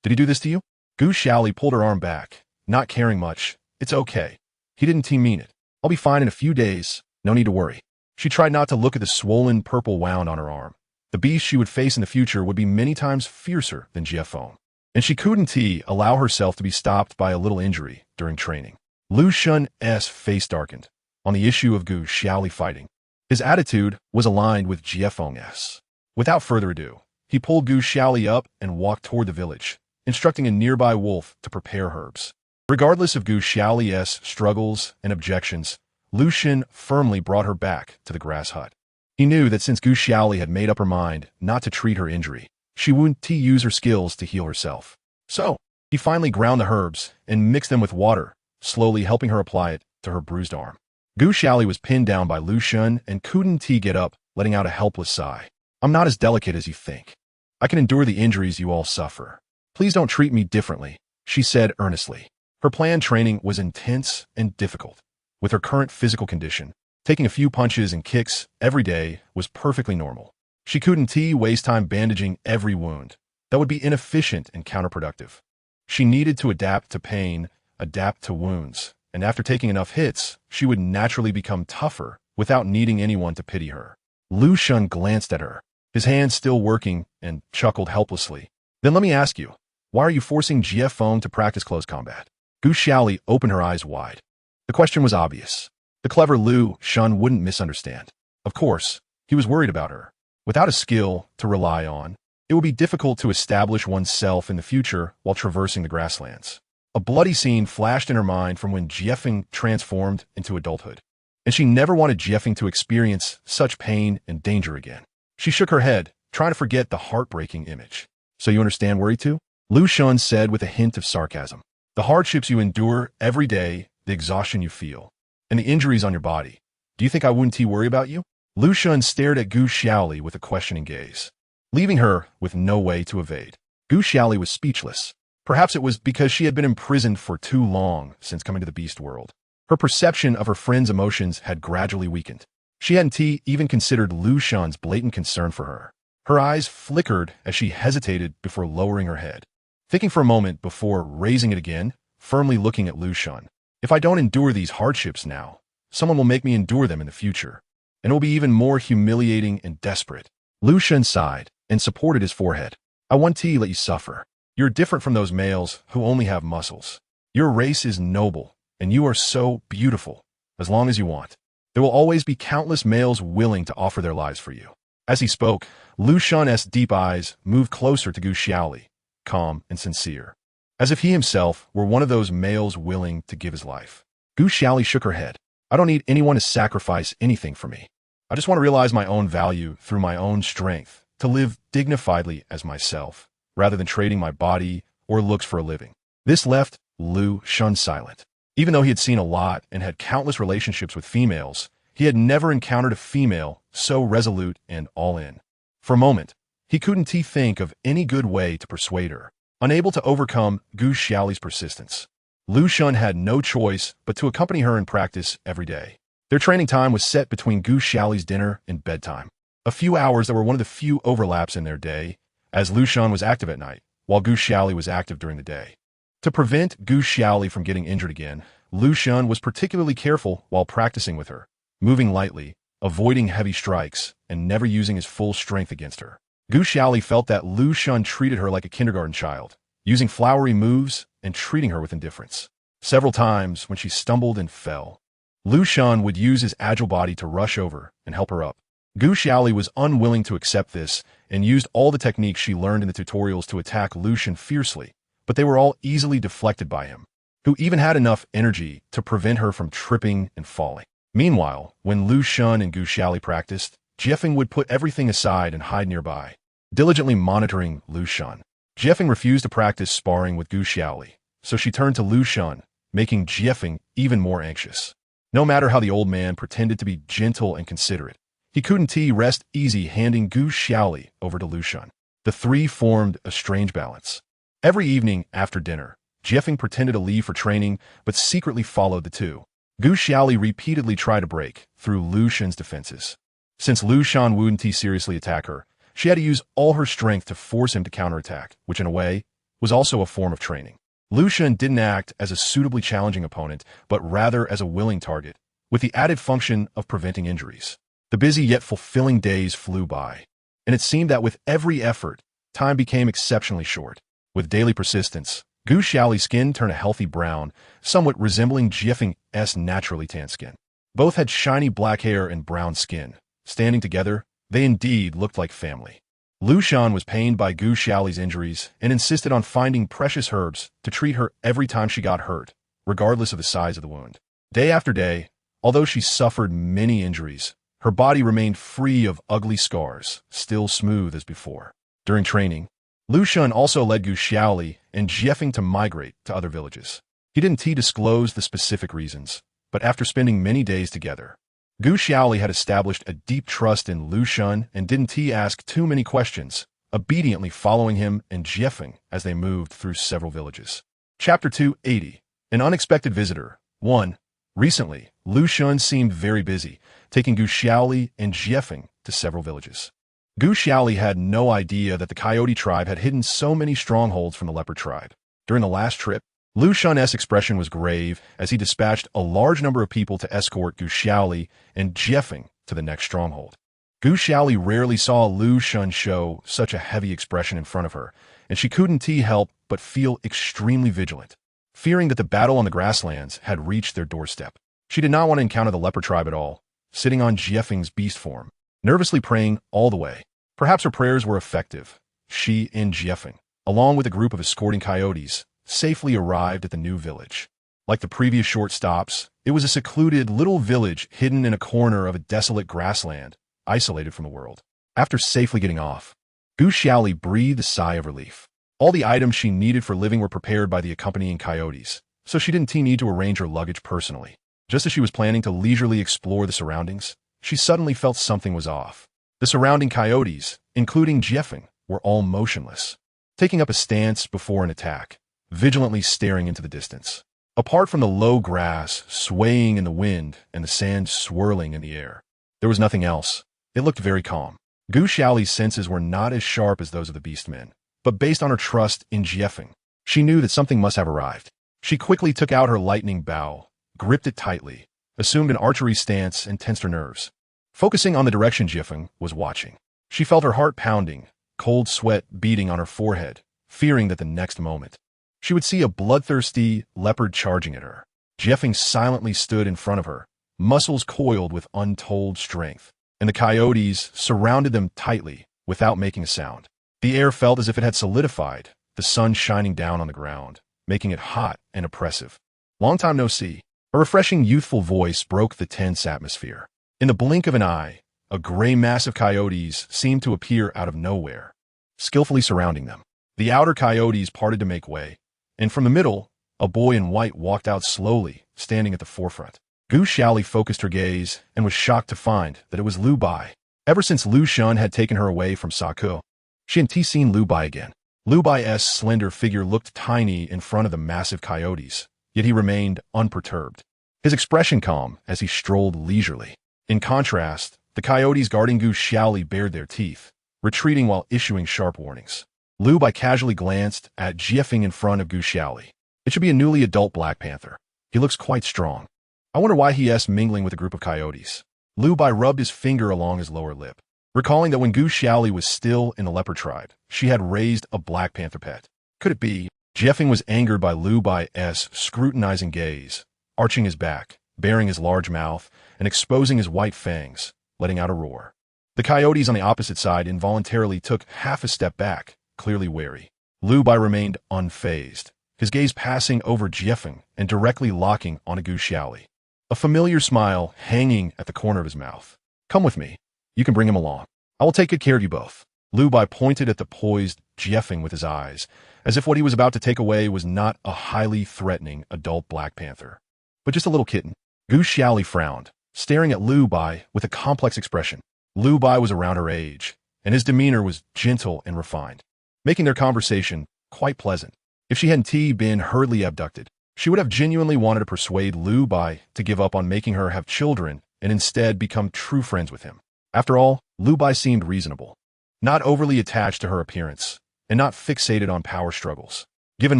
Did he do this to you? Gu Xiaoli pulled her arm back, not caring much. It's okay. He didn't mean it. I'll be fine in a few days. No need to worry. She tried not to look at the swollen purple wound on her arm. The beast she would face in the future would be many times fiercer than Jiefeng. And she couldn't allow herself to be stopped by a little injury during training. Lu Shun's face darkened on the issue of Gu Xiaoli fighting. His attitude was aligned with Jiefeng's. Without further ado, he pulled Gu Xiaoli up and walked toward the village, instructing a nearby wolf to prepare herbs. Regardless of Gu Xiaoli's struggles and objections, Lu Xun firmly brought her back to the grass hut. He knew that since Gu Xiaoli had made up her mind not to treat her injury, she wouldn't use her skills to heal herself. So, he finally ground the herbs and mixed them with water, slowly helping her apply it to her bruised arm. Gu Xiaoli was pinned down by Lu Xun and couldn't get up, letting out a helpless sigh. I'm not as delicate as you think. I can endure the injuries you all suffer. Please don't treat me differently, she said earnestly. Her planned training was intense and difficult. With her current physical condition, taking a few punches and kicks every day was perfectly normal. She couldn't waste time bandaging every wound. That would be inefficient and counterproductive. She needed to adapt to pain, adapt to wounds, and after taking enough hits, she would naturally become tougher without needing anyone to pity her. Lu Xun glanced at her, his hands still working, and chuckled helplessly. Then let me ask you, why are you forcing Jiefeng to practice close combat? Gu Xiaoli opened her eyes wide. The question was obvious. The clever Lu Xun wouldn't misunderstand. Of course, he was worried about her. Without a skill to rely on, it would be difficult to establish oneself in the future while traversing the grasslands. A bloody scene flashed in her mind from when Jiefeng transformed into adulthood, and she never wanted Jiefeng to experience such pain and danger again. She shook her head, trying to forget the heartbreaking image. So you understand worry too? Lu Xun said with a hint of sarcasm. The hardships you endure every day, the exhaustion you feel, and the injuries on your body. Do you think I wouldn't worry about you? Lu Xun stared at Gu Xiaoli with a questioning gaze, leaving her with no way to evade. Gu Xiaoli was speechless. Perhaps it was because she had been imprisoned for too long since coming to the beast world. Her perception of her friend's emotions had gradually weakened. She hadn't even considered Lu Xun's blatant concern for her. Her eyes flickered as she hesitated before lowering her head, thinking for a moment before raising it again, firmly looking at Lu Xun. If I don't endure these hardships now, someone will make me endure them in the future, and it will be even more humiliating and desperate. Lu Xun sighed and supported his forehead. I want to let you suffer. You're different from those males who only have muscles. Your race is noble, and you are so beautiful. As long as you want, there will always be countless males willing to offer their lives for you. As he spoke, Lu Xun's deep eyes moved closer to Gu Xiaoli, calm and sincere, as if he himself were one of those males willing to give his life. Gu Xiaoli shook her head. I don't need anyone to sacrifice anything for me. I just want to realize my own value through my own strength, to live dignifiedly as myself, rather than trading my body or looks for a living. This left Lu Xun silent. Even though he had seen a lot and had countless relationships with females, he had never encountered a female so resolute and all in. For a moment, he couldn't think of any good way to persuade her. Unable to overcome Gu Xiaoli's persistence, Lu Xun had no choice but to accompany her in practice every day. Their training time was set between Gu Xiaoli's dinner and bedtime. A few hours that were one of the few overlaps in their day, as Lu Xun was active at night, while Gu Xiaoli was active during the day. To prevent Gu Xiaoli from getting injured again, Lu Xun was particularly careful while practicing with her, moving lightly, avoiding heavy strikes, and never using his full strength against her. Gu Xiaoli felt that Lu Xun treated her like a kindergarten child, using flowery moves and treating her with indifference. Several times, when she stumbled and fell, Lu Xun would use his agile body to rush over and help her up. Gu Xiaoli was unwilling to accept this and used all the techniques she learned in the tutorials to attack Lu Xun fiercely, but they were all easily deflected by him, who even had enough energy to prevent her from tripping and falling. Meanwhile, when Lu Xun and Gu Xiaoli practiced, Jiefeng would put everything aside and hide nearby, diligently monitoring Lu Xun. Jiefeng refused to practice sparring with Gu Xiaoli, so she turned to Lu Xun, making Jiefeng even more anxious. No matter how the old man pretended to be gentle and considerate, he couldn't rest easy handing Gu Xiaoli over to Lu Xun. The three formed a strange balance. Every evening after dinner, Jiefeng pretended to leave for training, but secretly followed the two. Gu Xiaoli repeatedly tried to break through Lu Xun's defenses. Since Lu Xun wouldn't seriously attack her, she had to use all her strength to force him to counterattack, which in a way was also a form of training. Lu Xun didn't act as a suitably challenging opponent, but rather as a willing target, with the added function of preventing injuries. The busy yet fulfilling days flew by, and it seemed that with every effort, time became exceptionally short. With daily persistence, Gu Xiaoli's skin turned a healthy brown, somewhat resembling Jiefeng's naturally tan skin. Both had shiny black hair and brown skin. Standing together, they indeed looked like family. Lu Xun was pained by Gu Xiaoli's injuries and insisted on finding precious herbs to treat her every time she got hurt, regardless of the size of the wound. Day after day, although she suffered many injuries, her body remained free of ugly scars, still smooth as before. During training, Lu Xun also led Gu Xiaoli and Jiefeng to migrate to other villages. He didn't disclose the specific reasons, but after spending many days together, Gu Xiaoli had established a deep trust in Lu Xun and didn't ask too many questions, obediently following him and Jiefeng as they moved through several villages. Chapter 280. An Unexpected Visitor. 1. Recently, Lu Xun seemed very busy, taking Gu Xiaoli and Jiefeng to several villages. Gu Xiaoli had no idea that the Coyote tribe had hidden so many strongholds from the Leopard tribe. During the last trip, Lu Xun's expression was grave as he dispatched a large number of people to escort Gu Xiaoli and Jiefeng to the next stronghold. Gu Xiaoli rarely saw Lu Xun show such a heavy expression in front of her, and she couldn't help but feel extremely vigilant, fearing that the battle on the grasslands had reached their doorstep. She did not want to encounter the Leopard tribe at all, sitting on Jiefeng's beast form, nervously praying all the way. Perhaps her prayers were effective. She and Jiefeng, along with a group of escorting coyotes, safely arrived at the new village. Like the previous short stops, it was a secluded little village hidden in a corner of a desolate grassland, isolated from the world. After safely getting off, Gu Xiaoli breathed a sigh of relief. All the items she needed for living were prepared by the accompanying coyotes, so she didn't need to arrange her luggage personally. Just as she was planning to leisurely explore the surroundings, she suddenly felt something was off. The surrounding coyotes, including Jiefeng, were all motionless, taking up a stance before an attack, vigilantly staring into the distance. Apart from the low grass swaying in the wind and the sand swirling in the air, there was nothing else. It looked very calm. Gu Xiaoli's senses were not as sharp as those of the beastmen, but based on her trust in Jiefeng, she knew that something must have arrived. She quickly took out her lightning bow, gripped it tightly, assumed an archery stance, and tensed her nerves. Focusing on the direction Jiefeng was watching, she felt her heart pounding, cold sweat beating on her forehead, fearing that the next moment she would see a bloodthirsty leopard charging at her. Jiefeng silently stood in front of her, muscles coiled with untold strength, and the coyotes surrounded them tightly without making a sound. The air felt as if it had solidified, the sun shining down on the ground, making it hot and oppressive. Long time no see. A refreshing youthful voice broke the tense atmosphere. In the blink of an eye, a gray mass of coyotes seemed to appear out of nowhere, skillfully surrounding them. The outer coyotes parted to make way, and from the middle, a boy in white walked out slowly, standing at the forefront. Gu Xiaoli focused her gaze and was shocked to find that it was Lu Bai. Ever since Lu Xun had taken her away from Saku, she hadn't seen Lu Bai again. Lu Bai's slender figure looked tiny in front of the massive coyotes, yet he remained unperturbed, his expression calm as he strolled leisurely. In contrast, the coyotes guarding Gu Xiaoli bared their teeth, retreating while issuing sharp warnings. Lu Bai casually glanced at Jiefeng in front of Gu Xiaoli. It should be a newly adult black panther. He looks quite strong. I wonder why he's mingling with a group of coyotes. Lu Bai rubbed his finger along his lower lip, recalling that when Gu Xiaoli was still in the leopard tribe, she had raised a black panther pet. Could it be? Jiefeng was angered by Lu Bai's scrutinizing gaze, arching his back, baring his large mouth, and exposing his white fangs, letting out a roar. The coyotes on the opposite side involuntarily took half a step back, clearly wary. Lu Bai remained unfazed, his gaze passing over Jiefeng and directly locking on Gu Xiaoli, a familiar smile hanging at the corner of his mouth. Come with me. You can bring him along. I will take good care of you both. Lu Bai pointed at the poised Jiefeng with his eyes, as if what he was about to take away was not a highly threatening adult black panther, but just a little kitten. Gu Xiaoli frowned, staring at Lu Bai with a complex expression. Lu Bai was around her age, and his demeanor was gentle and refined, making their conversation quite pleasant. If she hadn't been hurriedly abducted, she would have genuinely wanted to persuade Lu Bai to give up on making her have children and instead become true friends with him. After all, Lu Bai seemed reasonable, not overly attached to her appearance, and not fixated on power struggles. Given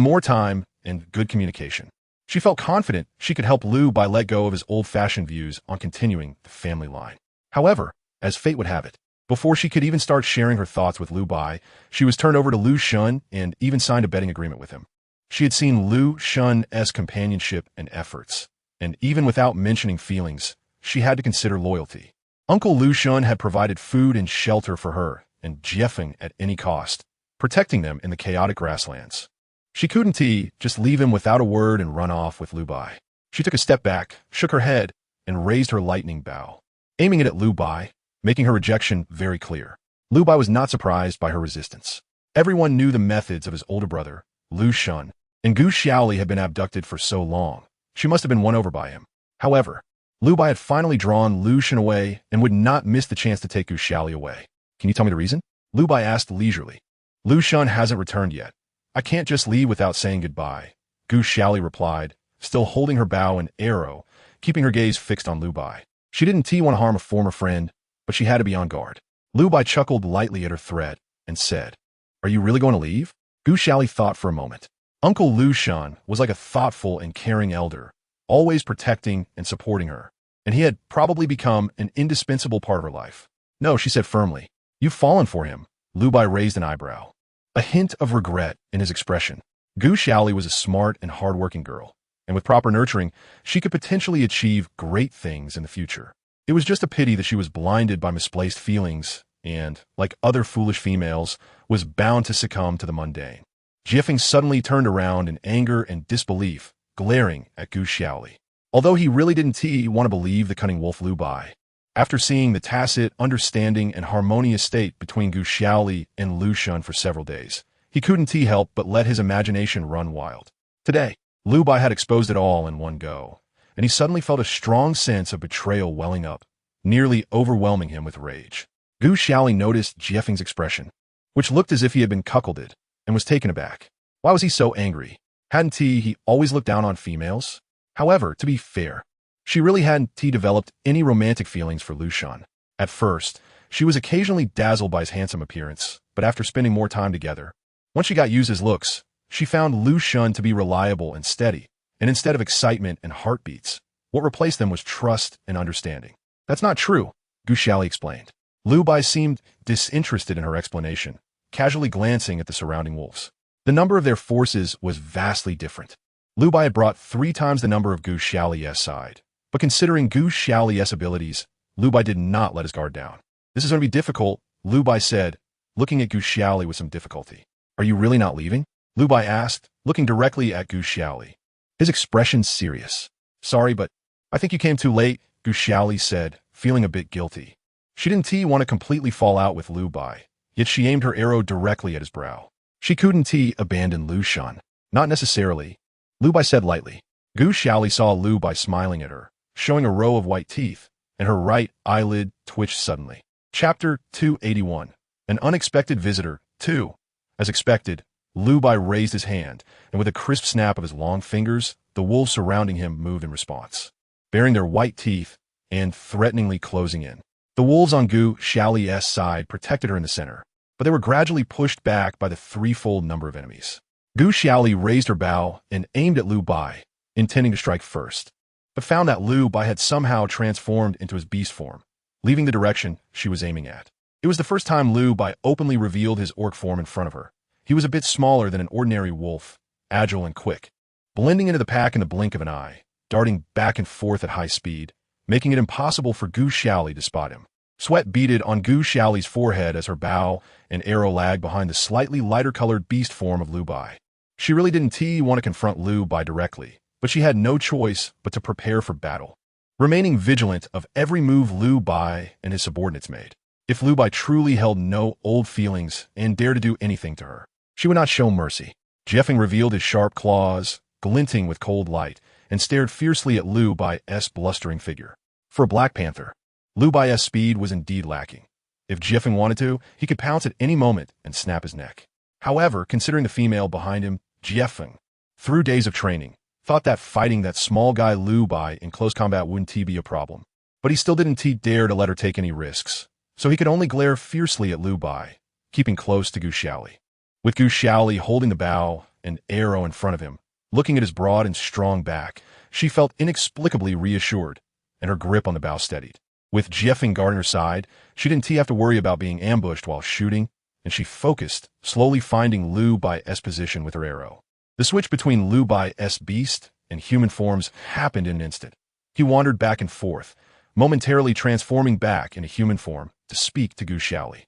more time and good communication. She felt confident she could help Lu Bai let go of his old-fashioned views on continuing the family line. However, as fate would have it, before she could even start sharing her thoughts with Lu Bai, she was turned over to Lu Shun and even signed a betting agreement with him. She had seen Lu Shun's companionship and efforts, and even without mentioning feelings, she had to consider loyalty. Uncle Lu Shun had provided food and shelter for her and Jiefeng at any cost, protecting them in the chaotic grasslands. She couldn't just leave him without a word and run off with Lu Bai. She took a step back, shook her head, and raised her lightning bow, aiming it at Lu Bai, making her rejection very clear. Lu Bai was not surprised by her resistance. Everyone knew the methods of his older brother, Lu Shun, and Gu Xiaoli had been abducted for so long. She must have been won over by him. However, Lu Bai had finally drawn Lu Shun away and would not miss the chance to take Gu Xiaoli away. Can you tell me the reason? Lu Bai asked leisurely. Lu Shun hasn't returned yet. I can't just leave without saying goodbye, Gu Xiaoli replied, still holding her bow and arrow, keeping her gaze fixed on Lu Bai. She didn't want to harm a former friend, but she had to be on guard. Lu Bai chuckled lightly at her threat and said, "Are you really going to leave?" Gu Xiaoli thought for a moment. Uncle Lu Shun was like a thoughtful and caring elder, always protecting and supporting her, and he had probably become an indispensable part of her life. "No," she said firmly. "You've fallen for him." Lu Bai raised an eyebrow, a hint of regret in his expression. Gu Xiaoli was a smart and hardworking girl, and with proper nurturing, she could potentially achieve great things in the future. It was just a pity that she was blinded by misplaced feelings and, like other foolish females, was bound to succumb to the mundane. Jiefeng suddenly turned around in anger and disbelief, glaring at Gu Xiaoli. Although he really didn't want to believe the cunning wolf Lu Bai, after seeing the tacit, understanding, and harmonious state between Gu Xiaoli and Lu Shun for several days, he couldn't help but let his imagination run wild. Today, Lu Bai had exposed it all in one go, and he suddenly felt a strong sense of betrayal welling up, nearly overwhelming him with rage. Gu Xiaoli noticed Jiefeng's expression, which looked as if he had been cuckolded, and was taken aback. Why was he so angry? Hadn't he always looked down on females? However, to be fair, she really hadn't developed any romantic feelings for Lu Shun. At first, she was occasionally dazzled by his handsome appearance, but after spending more time together, once she got used to his looks, she found Lu Shun to be reliable and steady, and instead of excitement and heartbeats, what replaced them was trust and understanding. "That's not true," Gu Xiaoli explained. Lu Bai seemed disinterested in her explanation, casually glancing at the surrounding wolves. The number of their forces was vastly different. Lu Bai had brought 3 times the number of Gu Xiaoli's side, but considering Gu Xiaoli's abilities, Lu Bai did not let his guard down. "This is going to be difficult," Lu Bai said, looking at Gu Xiaoli with some difficulty. "Are you really not leaving?" Lu Bai asked, looking directly at Gu Xiaoli, his expression serious. "Sorry, but I think you came too late," Gu Xiaoli said, feeling a bit guilty. She didn't want to completely fall out with Lu Bai, yet she aimed her arrow directly at his brow. She couldn't abandon Lu Shun. "Not necessarily," Lu Bai said lightly. Gu Xiaoli saw Lu Bai smiling at her, showing a row of white teeth, and her right eyelid twitched suddenly. Chapter 281. An Unexpected Visitor 2. As expected, Lu Bai raised his hand, and with a crisp snap of his long fingers, the wolves surrounding him moved in response, baring their white teeth and threateningly closing in. The wolves on Gu Xiaoli's side protected her in the center, but they were gradually pushed back by the threefold number of enemies. Gu Xiaoli raised her bow and aimed at Lu Bai, intending to strike first, but found that Lu Bai had somehow transformed into his beast form, leaving the direction she was aiming at. It was the first time Lu Bai openly revealed his orc form in front of her. He was a bit smaller than an ordinary wolf, agile and quick, blending into the pack in the blink of an eye, darting back and forth at high speed, making it impossible for Gu Xiaoli to spot him. Sweat beaded on Gu Xiaoli's forehead as her bow and arrow lagged behind the slightly lighter-colored beast form of Lu Bai. She really didn't want to confront Lu Bai directly, but she had no choice but to prepare for battle, remaining vigilant of every move Lu Bai and his subordinates made. If Lu Bai truly held no old feelings and dared to do anything to her, she would not show mercy. Jiefeng revealed his sharp claws, glinting with cold light, and stared fiercely at Lu Bai's blustering figure. For a Black Panther, Lu Bai's speed was indeed lacking. If Jiefeng wanted to, he could pounce at any moment and snap his neck. However, considering the female behind him, Jiefeng, through days of training, thought that fighting that small guy Lu Bai in close combat wouldn't be a problem. But he still didn't dare to let her take any risks, so he could only glare fiercely at Lu Bai, keeping close to Gu Xiaoli. With Gu Xiaoli holding the bow and arrow in front of him, Looking at his broad and strong back, she felt inexplicably reassured, and her grip on the bow steadied. With Jiefeng guarding her side, she didn't have to worry about being ambushed while shooting, and she focused, slowly finding Liu Bai's position with her arrow. The switch between Liu Bai's beast and human forms happened in an instant. He wandered back and forth, momentarily transforming back into human form to speak to Gu Xiaoli.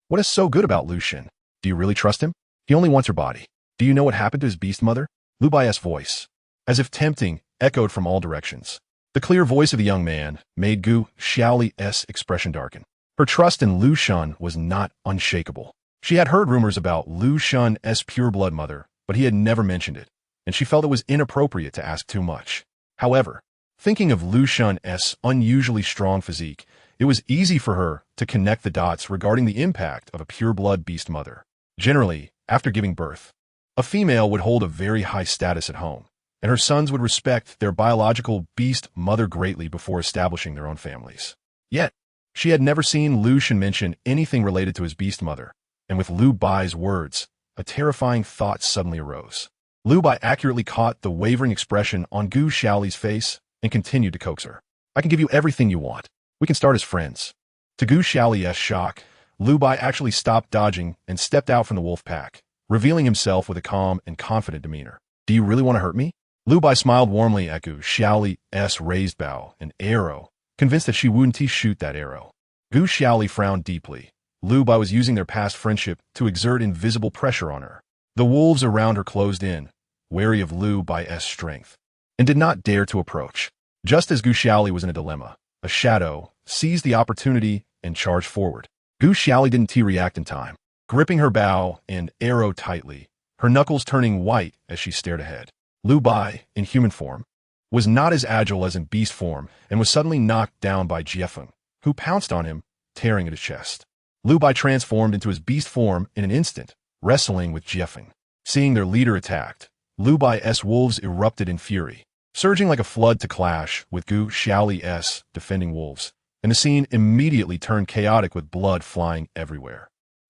What is so good about Lu Xun? Do you really trust him? He only wants her body. Do you know what happened to his beast mother? Liu Bai's voice, as if tempting, echoed from all directions. The clear voice of the young man made Gu Xiaoli's expression darken. Her trust in Lu Xun was not unshakable. She had heard rumors about Lu Xun's pure-blood mother, but he had never mentioned it, and she felt it was inappropriate to ask too much. However, thinking of Lu Xun's unusually strong physique, it was easy for her to connect the dots regarding the impact of a pure-blood beast mother. Generally, after giving birth, a female would hold a very high status at home, and her sons would respect their biological beast mother greatly before establishing their own families. Yet, she had never seen Lu Xun mention anything related to his beast mother, and with Liu Bai's words, a terrifying thought suddenly arose. Liu Bai accurately caught the wavering expression on Gu Xiaoli's face and continued to coax her. I can give you everything you want. We can start as friends. To Gu Xiaoli's shock, Liu Bai actually stopped dodging and stepped out from the wolf pack, revealing himself with a calm and confident demeanor. Do you really want to hurt me? Liu Bai smiled warmly at Gu Xiaoli's raised bow and arrow, convinced that she wouldn't shoot that arrow. Gu Xiaoli frowned deeply. Liu Bai was using their past friendship to exert invisible pressure on her. The wolves around her closed in, wary of Liu Bai's strength, and did not dare to approach. Just as Gu Xiaoli was in a dilemma, a shadow seized the opportunity and charged forward. Gu Xiaoli didn't react in time, gripping her bow and arrow tightly, her knuckles turning white as she stared ahead. Liu Bai, in human form, was not as agile as in beast form and was suddenly knocked down by Jiefeng, who pounced on him, tearing at his chest. Liu Bai transformed into his beast form in an instant, wrestling with Jiefeng. Seeing their leader attacked, Liu Bai's wolves erupted in fury, surging like a flood to clash with Gu Xiaoli's defending wolves, and the scene immediately turned chaotic with blood flying everywhere.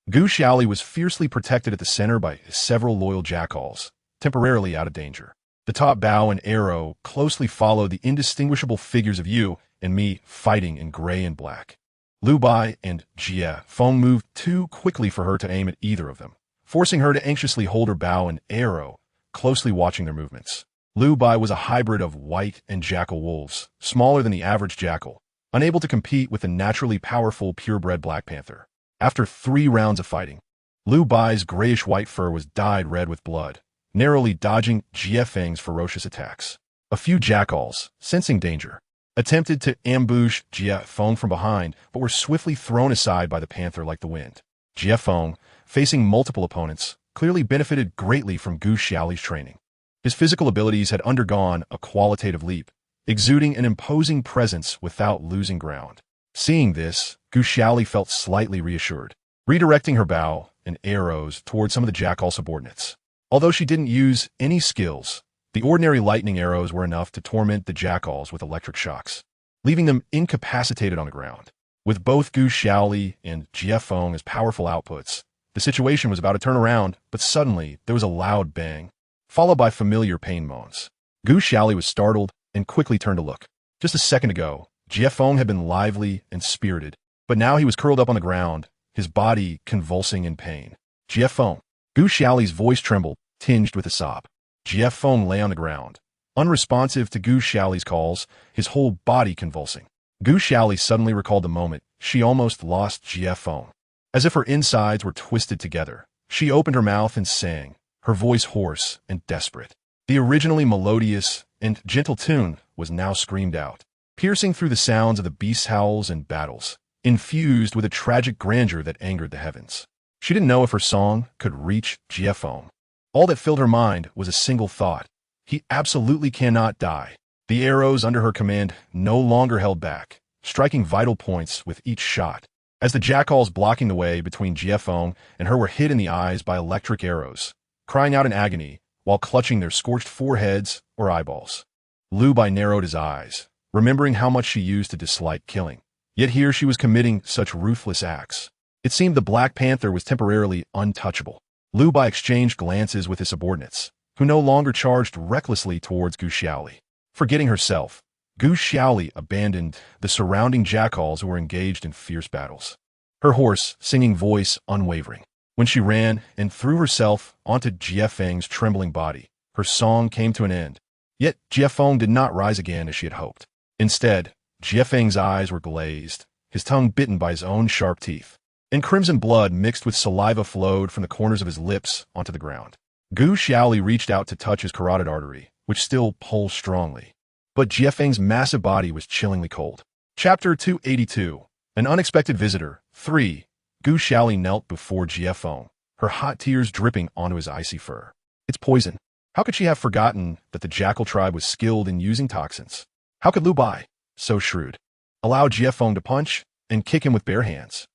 Gu Xiaoli was fiercely protected at the center by several loyal jackals, temporarily out of danger. The top bow and arrow closely followed the indistinguishable figures of you and me fighting in gray and black. Liu Bai and Jiefeng moved too quickly for her to aim at either of them, forcing her to anxiously hold her bow and arrow, closely watching their movements. Liu Bai was a hybrid of white and jackal wolves, smaller than the average jackal, unable to compete with the naturally powerful purebred black panther. After 3 rounds of fighting, Liu Bai's grayish-white fur was dyed red with blood, narrowly dodging Jiefeng's ferocious attacks. A few jackals, sensing danger, attempted to ambush Jiefeng from behind, but were swiftly thrown aside by the panther like the wind. Jiefeng, facing multiple opponents, clearly benefited greatly from Gu Xiaoli's training. His physical abilities had undergone a qualitative leap, exuding an imposing presence without losing ground. Seeing this, Gu Xiaoli felt slightly reassured, redirecting her bow and arrows toward some of the jackal subordinates. Although she didn't use any skills, the ordinary lightning arrows were enough to torment the jackals with electric shocks, leaving them incapacitated on the ground. With both Gu Xiaoli and Jiefeng as powerful outputs, the situation was about to turn around, but suddenly there was a loud bang, followed by familiar pain moans. Gu Xiaoli was startled and quickly turned to look. Just a second ago, Jiefeng had been lively and spirited, but now he was curled up on the ground, his body convulsing in pain. Jiefeng. Gu Xiaoli's voice trembled, tinged with a sob. Jiefeng lay on the ground, unresponsive to Gu Xiaoli's calls, his whole body convulsing. Gu Xiaoli suddenly recalled the moment she almost lost Jiefeng. As if her insides were twisted together, she opened her mouth and sang, her voice hoarse and desperate. The originally melodious and gentle tune was now screamed out, piercing through the sounds of the beast's howls and battles, infused with a tragic grandeur that angered the heavens. She didn't know if her song could reach Jiefeng. All that filled her mind was a single thought. He absolutely cannot die. The arrows under her command no longer held back, striking vital points with each shot. As the jackals blocking the way between Jiefeng and her were hit in the eyes by electric arrows, crying out in agony while clutching their scorched foreheads or eyeballs. Liu Bai narrowed his eyes, remembering how much she used to dislike killing. Yet here she was committing such ruthless acts. It seemed the Black Panther was temporarily untouchable. Liu Bai exchanged glances with his subordinates, who no longer charged recklessly towards Gu Xiaoli. Forgetting herself, Gu Xiaoli abandoned the surrounding jackals who were engaged in fierce battles. Her hoarse, singing voice unwavering. When she ran and threw herself onto Jiefeng's trembling body, her song came to an end. Yet Jiefeng did not rise again as she had hoped. Instead, Jiefeng's eyes were glazed, his tongue bitten by his own sharp teeth, and crimson blood mixed with saliva flowed from the corners of his lips onto the ground. Gu Xiaoli reached out to touch his carotid artery, which still pulsed strongly. But Jiefeng's massive body was chillingly cold. Chapter 282. An Unexpected Visitor. 3. Gu Xiaoli knelt before Jiefeng, her hot tears dripping onto his icy fur. It's poison. How could she have forgotten that the jackal tribe was skilled in using toxins? How could Lu Bai, so shrewd, allow Jiefeng to punch and kick him with bare hands?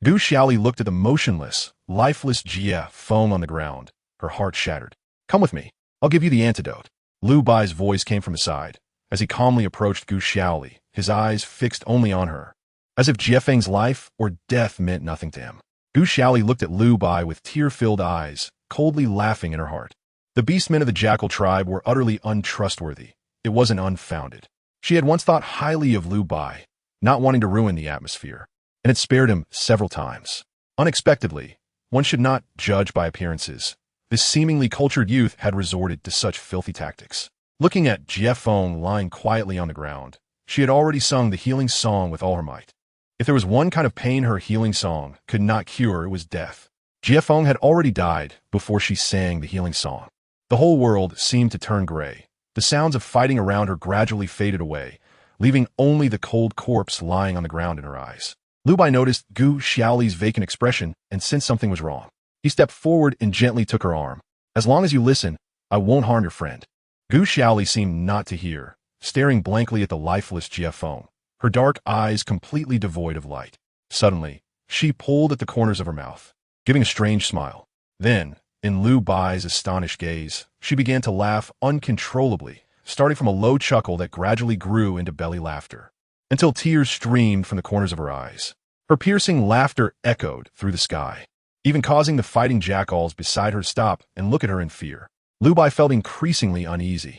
Gu Xiaoli looked at the motionless, lifeless Jiefeng on the ground, her heart shattered. Come with me. I'll give you the antidote. Lu Bai's voice came from his side, as he calmly approached Gu Xiaoli, his eyes fixed only on her, as if Jiefeng's life or death meant nothing to him. Gu Xiaoli looked at Lu Bai with tear-filled eyes, coldly laughing in her heart. The beastmen of the jackal tribe were utterly untrustworthy. It wasn't unfounded. She had once thought highly of Lu Bai, not wanting to ruin the atmosphere, and had spared him several times. Unexpectedly, one should not judge by appearances. This seemingly cultured youth had resorted to such filthy tactics. Looking at Jiefeng lying quietly on the ground, she had already sung the healing song with all her might. If there was one kind of pain her healing song could not cure, it was death. Jiefeng had already died before she sang the healing song. The whole world seemed to turn gray. The sounds of fighting around her gradually faded away, leaving only the cold corpse lying on the ground in her eyes. Lu Bai noticed Gu Xiaoli's vacant expression and sensed something was wrong. He stepped forward and gently took her arm. As long as you listen, I won't harm your friend. Gu Xiaoli seemed not to hear, staring blankly at the lifeless Jiefeng, her dark eyes completely devoid of light. Suddenly, she pulled at the corners of her mouth, giving a strange smile. Then, in Lu Bai's astonished gaze, she began to laugh uncontrollably, starting from a low chuckle that gradually grew into belly laughter, until tears streamed from the corners of her eyes. Her piercing laughter echoed through the sky, even causing the fighting jackals beside her to stop and look at her in fear. Lu Bai felt increasingly uneasy.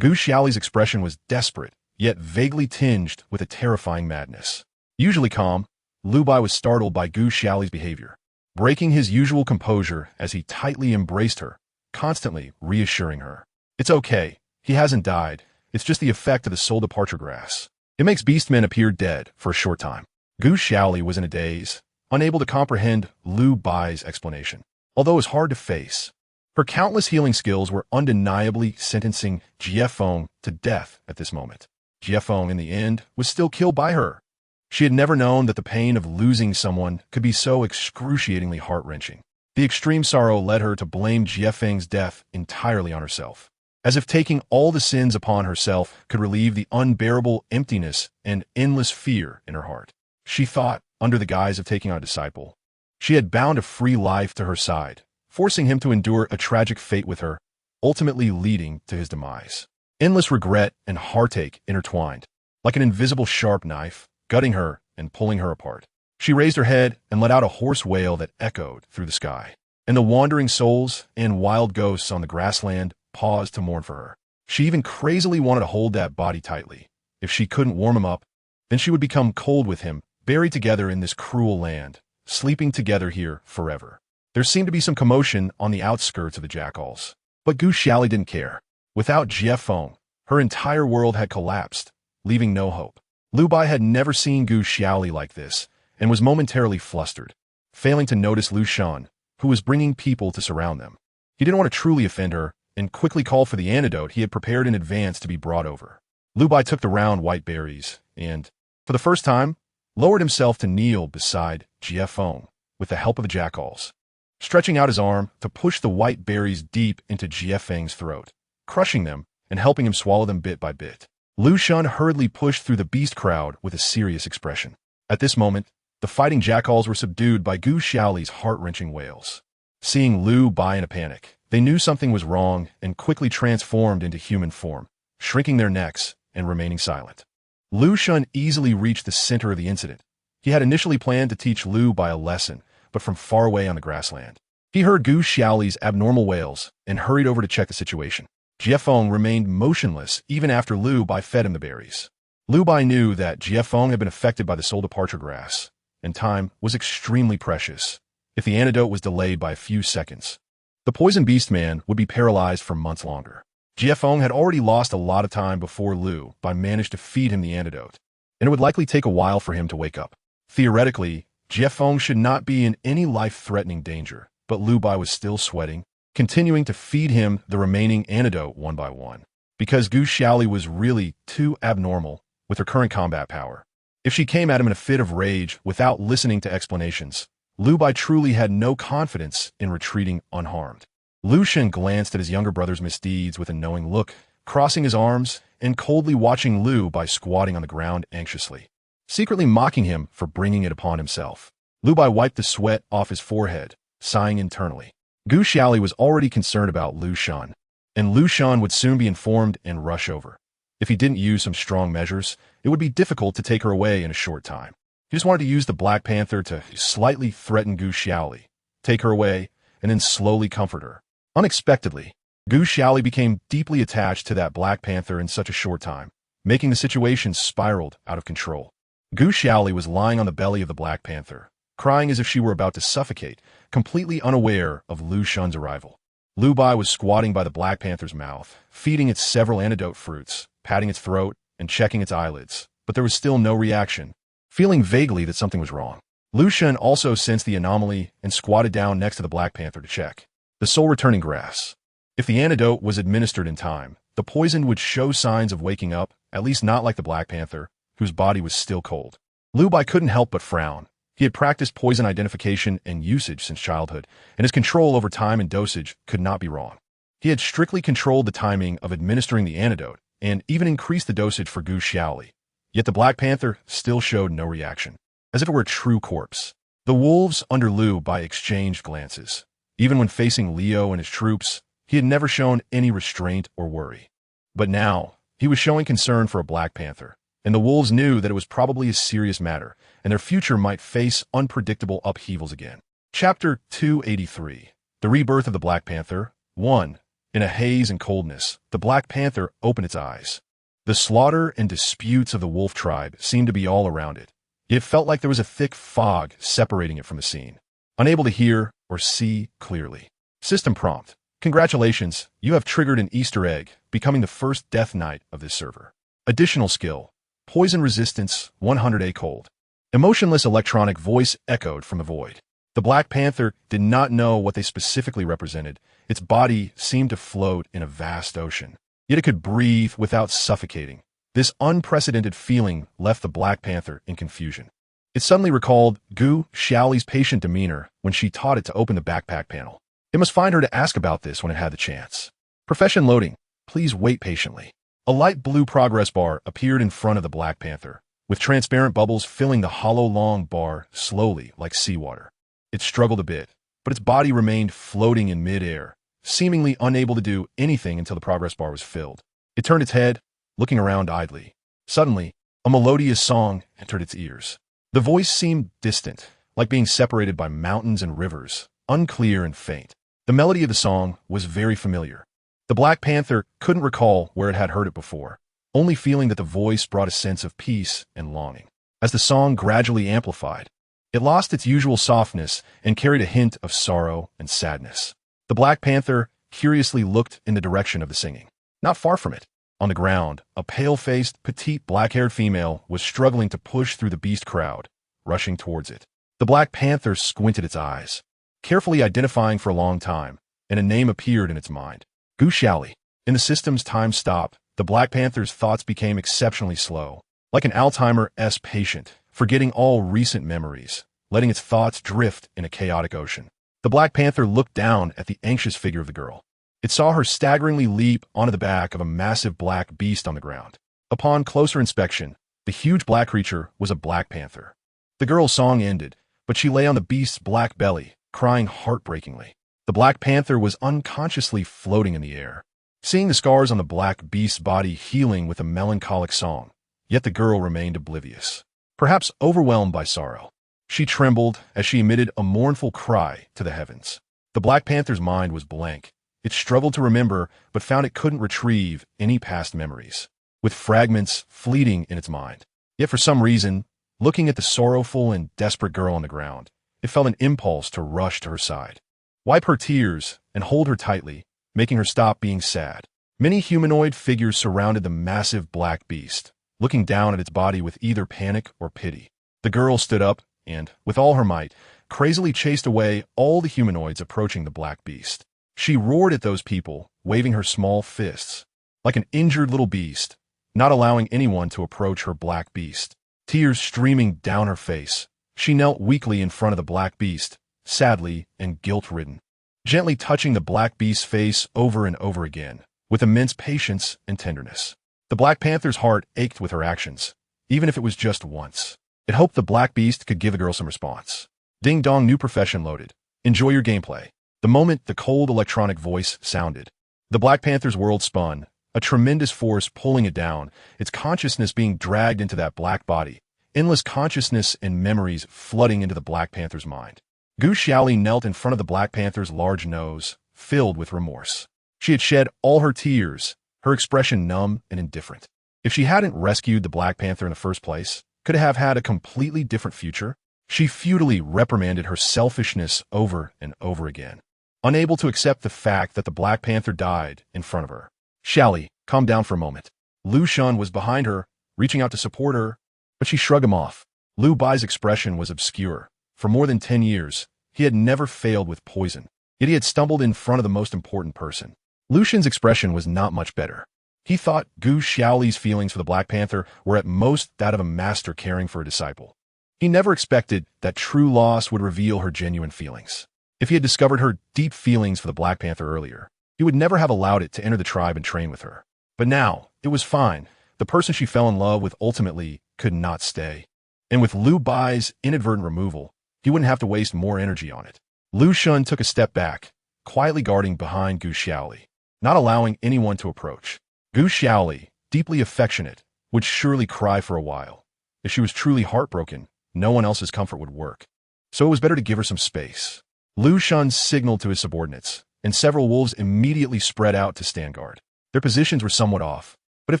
Gu Xiaoli's expression was desperate, yet vaguely tinged with a terrifying madness. Usually calm, Lu Bai was startled by Gu Xiaoli's behavior, breaking his usual composure as he tightly embraced her, constantly reassuring her. It's okay. He hasn't died. It's just the effect of the soul departure grass. It makes beastmen appear dead for a short time. Gu Xiaoli was in a daze, unable to comprehend Lu Bai's explanation, although it was hard to face. Her countless healing skills were undeniably sentencing Jiefeng to death at this moment. Jiefeng, in the end, was still killed by her. She had never known that the pain of losing someone could be so excruciatingly heart-wrenching. The extreme sorrow led her to blame Jiefeng's death entirely on herself, as if taking all the sins upon herself could relieve the unbearable emptiness and endless fear in her heart. She thought, under the guise of taking on a disciple, she had bound a free life to her side, forcing him to endure a tragic fate with her, ultimately leading to his demise. Endless regret and heartache intertwined, like an invisible sharp knife, gutting her and pulling her apart. She raised her head and let out a hoarse wail that echoed through the sky, and the wandering souls and wild ghosts on the grassland paused to mourn for her. She even crazily wanted to hold that body tightly. If she couldn't warm him up, then she would become cold with him, buried together in this cruel land, sleeping together here forever. There seemed to be some commotion on the outskirts of the jackals, but Gu Xiaoli didn't care. Without Jiefeng, her entire world had collapsed, leaving no hope. Lu Bai had never seen Gu Xiaoli like this, and was momentarily flustered, failing to notice Lu Shan, who was bringing people to surround them. He didn't want to truly offend her, and quickly called for the antidote he had prepared in advance to be brought over. Lu Bai took the round white berries, and, for the first time, lowered himself to kneel beside Jiefeng, with the help of the jackals, stretching out his arm to push the white berries deep into Jiefeng's throat, crushing them and helping him swallow them bit by bit. Lu Shan hurriedly pushed through the beast crowd with a serious expression. At this moment, the fighting jackals were subdued by Gu Xiaoli's heart-wrenching wails. Seeing Lu Bai in a panic, they knew something was wrong and quickly transformed into human form, shrinking their necks and remaining silent. Lu Shan easily reached the center of the incident. He had initially planned to teach Lu Bai a lesson, but from far away on the grassland. He heard Gu Xiaoli's abnormal wails and hurried over to check the situation. Jiefeng remained motionless even after Liu Bai fed him the berries. Liu Bai knew that Jiefeng had been affected by the soul departure grass, and time was extremely precious. If the antidote was delayed by a few seconds, the poison beast man would be paralyzed for months longer. Jiefeng had already lost a lot of time before Liu Bai managed to feed him the antidote, and it would likely take a while for him to wake up. Theoretically, Jiefeng should not be in any life-threatening danger, but Liu Bai was still sweating, continuing to feed him the remaining antidote one by one, because Gu Xiaoli was really too abnormal with her current combat power. If she came at him in a fit of rage without listening to explanations, Liu Bai truly had no confidence in retreating unharmed. Lu Shen glanced at his younger brother's misdeeds with a knowing look, crossing his arms and coldly watching Liu Bai squatting on the ground anxiously, secretly mocking him for bringing it upon himself. Liu Bai wiped the sweat off his forehead, sighing internally. Gu Xiaoli was already concerned about Lu Shan, and Lu Shan would soon be informed and rush over. If he didn't use some strong measures, it would be difficult to take her away in a short time. He just wanted to use the Black Panther to slightly threaten Gu Xiaoli, take her away, and then slowly comfort her. Unexpectedly, Gu Xiaoli became deeply attached to that Black Panther in such a short time, making the situation spiraled out of control. Gu Xiaoli was lying on the belly of the Black Panther, crying as if she were about to suffocate, completely unaware of Lu Shan's arrival. Liu Bai was squatting by the Black Panther's mouth, feeding it several antidote fruits, patting its throat, and checking its eyelids, but there was still no reaction. Feeling vaguely that something was wrong, Lu Shan also sensed the anomaly and squatted down next to the Black Panther to check. The soul-returning grass. If the antidote was administered in time, the poison would show signs of waking up, at least not like the Black Panther, whose body was still cold. Liu Bai couldn't help but frown. He had practiced poison identification and usage since childhood, and his control over time and dosage could not be wrong. He had strictly controlled the timing of administering the antidote, and even increased the dosage for Gu Xiaoli. Yet the Black Panther still showed no reaction, as if it were a true corpse. The wolves under Liu Bai exchanged glances. Even when facing Leo and his troops, he had never shown any restraint or worry. But now, he was showing concern for a Black Panther, and the wolves knew that it was probably a serious matter, and their future might face unpredictable upheavals again. Chapter 283. The Rebirth of the Black Panther. 1. In a haze and coldness, the Black Panther opened its eyes. The slaughter and disputes of the wolf tribe seemed to be all around it. It felt like there was a thick fog separating it from the scene, unable to hear or see clearly. System prompt. Congratulations, you have triggered an Easter egg, becoming the first Death Knight of this server. Additional skill. Poison resistance, 100A cold. Emotionless electronic voice echoed from the void. The Black Panther did not know what they specifically represented. Its body seemed to float in a vast ocean, yet it could breathe without suffocating. This unprecedented feeling left the Black Panther in confusion. It suddenly recalled Gu Xiaoli's patient demeanor when she taught it to open the backpack panel. It must find her to ask about this when it had the chance. Profession loading. Please wait patiently. A light blue progress bar appeared in front of the Black Panther, with transparent bubbles filling the hollow long bar slowly like seawater. It struggled a bit, but its body remained floating in mid-air, seemingly unable to do anything until the progress bar was filled. It turned its head, looking around idly. Suddenly, a melodious song entered its ears. The voice seemed distant, like being separated by mountains and rivers, unclear and faint. The melody of the song was very familiar. The Black Panther couldn't recall where it had heard it before, only feeling that the voice brought a sense of peace and longing. As the song gradually amplified, it lost its usual softness and carried a hint of sorrow and sadness. The Black Panther curiously looked in the direction of the singing. Not far from it, on the ground, a pale-faced, petite, black-haired female was struggling to push through the beast crowd, rushing towards it. The Black Panther squinted its eyes, carefully identifying for a long time, and a name appeared in its mind. Gu Xiaoli. In the system's time stop, the Black Panther's thoughts became exceptionally slow, like an Alzheimer's patient, forgetting all recent memories, letting its thoughts drift in a chaotic ocean. The Black Panther looked down at the anxious figure of the girl. It saw her staggeringly leap onto the back of a massive black beast on the ground. Upon closer inspection, the huge black creature was a Black Panther. The girl's song ended, but she lay on the beast's black belly, crying heartbreakingly. The Black Panther was unconsciously floating in the air, seeing the scars on the black beast's body healing with a melancholic song. Yet the girl remained oblivious, perhaps overwhelmed by sorrow. She trembled as she emitted a mournful cry to the heavens. The Black Panther's mind was blank. It struggled to remember, but found it couldn't retrieve any past memories, with fragments fleeting in its mind. Yet for some reason, looking at the sorrowful and desperate girl on the ground, it felt an impulse to rush to her side, wipe her tears, and hold her tightly, making her stop being sad. Many humanoid figures surrounded the massive black beast, looking down at its body with either panic or pity. The girl stood up and, with all her might, crazily chased away all the humanoids approaching the black beast. She roared at those people, waving her small fists, like an injured little beast, not allowing anyone to approach her black beast. Tears streaming down her face, she knelt weakly in front of the black beast, sadly and guilt-ridden, gently touching the black beast's face over and over again, with immense patience and tenderness. The Black Panther's heart ached with her actions, even if it was just once. It hoped the black beast could give the girl some response. Ding dong, new profession loaded. Enjoy your gameplay. The moment the cold electronic voice sounded, the Black Panther's world spun, a tremendous force pulling it down, its consciousness being dragged into that black body, endless consciousness and memories flooding into the Black Panther's mind. Gu Xiaoli knelt in front of the Black Panther's large nose, filled with remorse. She had shed all her tears, her expression numb and indifferent. If she hadn't rescued the Black Panther in the first place, could it have had a completely different future? She futilely reprimanded her selfishness over and over again, unable to accept the fact that the Black Panther died in front of her. Xiaoli, calm down for a moment. Lu Shun was behind her, reaching out to support her, but she shrugged him off. Lu Bai's expression was obscure. For more than 10 years, he had never failed with poison, yet he had stumbled in front of the most important person. Lu Shun's expression was not much better. He thought Gu Xiaoli's feelings for the Black Panther were at most that of a master caring for a disciple. He never expected that true loss would reveal her genuine feelings. If he had discovered her deep feelings for the Black Panther earlier, he would never have allowed it to enter the tribe and train with her. But now, it was fine. The person she fell in love with ultimately could not stay. And with Lu Bai's inadvertent removal, he wouldn't have to waste more energy on it. Lu Shun took a step back, quietly guarding behind Gu Xiaoli, not allowing anyone to approach. Gu Xiaoli, deeply affectionate, would surely cry for a while. If she was truly heartbroken, no one else's comfort would work. So it was better to give her some space. Lu Shun signaled to his subordinates, and several wolves immediately spread out to stand guard. Their positions were somewhat off, but if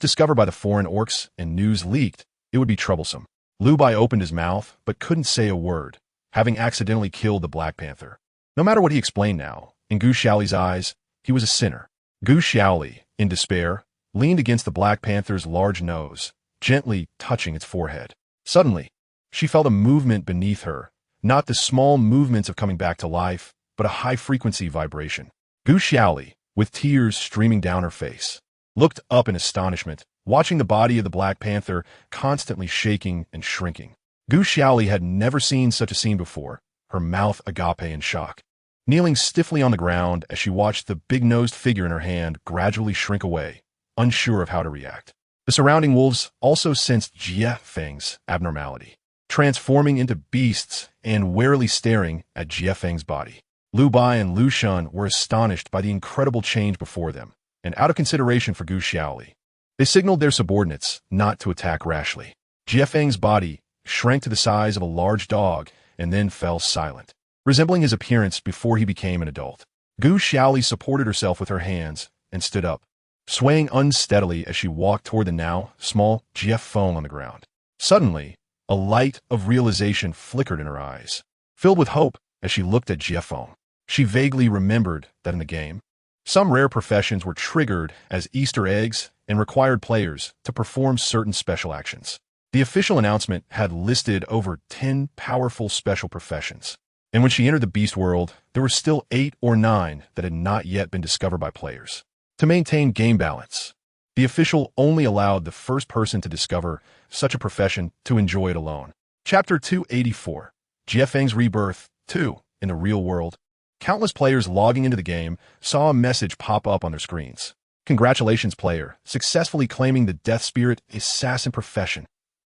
discovered by the foreign orcs and news leaked, it would be troublesome. Lu Bai opened his mouth, but couldn't say a word, having accidentally killed the Black Panther. No matter what he explained now, in Gu Xiaoli's eyes, he was a sinner. Gu Xiaoli, in despair, leaned against the Black Panther's large nose, gently touching its forehead. Suddenly, she felt a movement beneath her, not the small movements of coming back to life, but a high-frequency vibration. Gu Xiaoli, with tears streaming down her face, looked up in astonishment, watching the body of the Black Panther constantly shaking and shrinking. Gu Xiaoli had never seen such a scene before, her mouth agape in shock. Kneeling stiffly on the ground as she watched the big-nosed figure in her hand gradually shrink away, unsure of how to react. The surrounding wolves also sensed Jie Feng's abnormality, transforming into beasts and warily staring at Jie Feng's body. Lu Bai and Lu Shun were astonished by the incredible change before them, and out of consideration for Gu Xiaoli, they signaled their subordinates not to attack rashly. Jie Feng's body shrank to the size of a large dog and then fell silent, resembling his appearance before he became an adult. Gu Xiaoli supported herself with her hands and stood up, swaying unsteadily as she walked toward the now small Jie Feng on the ground. Suddenly, a light of realization flickered in her eyes, filled with hope as she looked at Jie Feng. She vaguely remembered that in the game, some rare professions were triggered as Easter eggs and required players to perform certain special actions. The official announcement had listed over 10 powerful special professions, and when she entered the beast world, there were still 8 or 9 that had not yet been discovered by players. To maintain game balance, the official only allowed the first person to discover such a profession to enjoy it alone. Chapter 284, Jie Feng's Rebirth 2, in the real world. Countless players logging into the game saw a message pop up on their screens. Congratulations, player, successfully claiming the Death Spirit Assassin profession.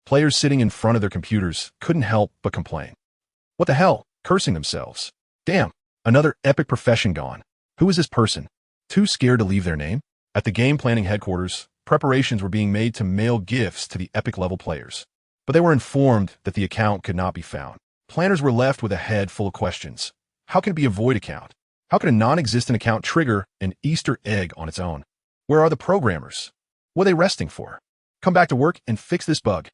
Players sitting in front of their computers couldn't help but complain. What the hell? Cursing themselves. Damn, another epic profession gone. Who is this person? Too scared to leave their name? At the game planning headquarters, preparations were being made to mail gifts to the epic level players, but they were informed that the account could not be found. Planners were left with a head full of questions. How can it be a void account? How could a non-existent account trigger an Easter egg on its own? Where are the programmers? What are they resting for? Come back to work and fix this bug.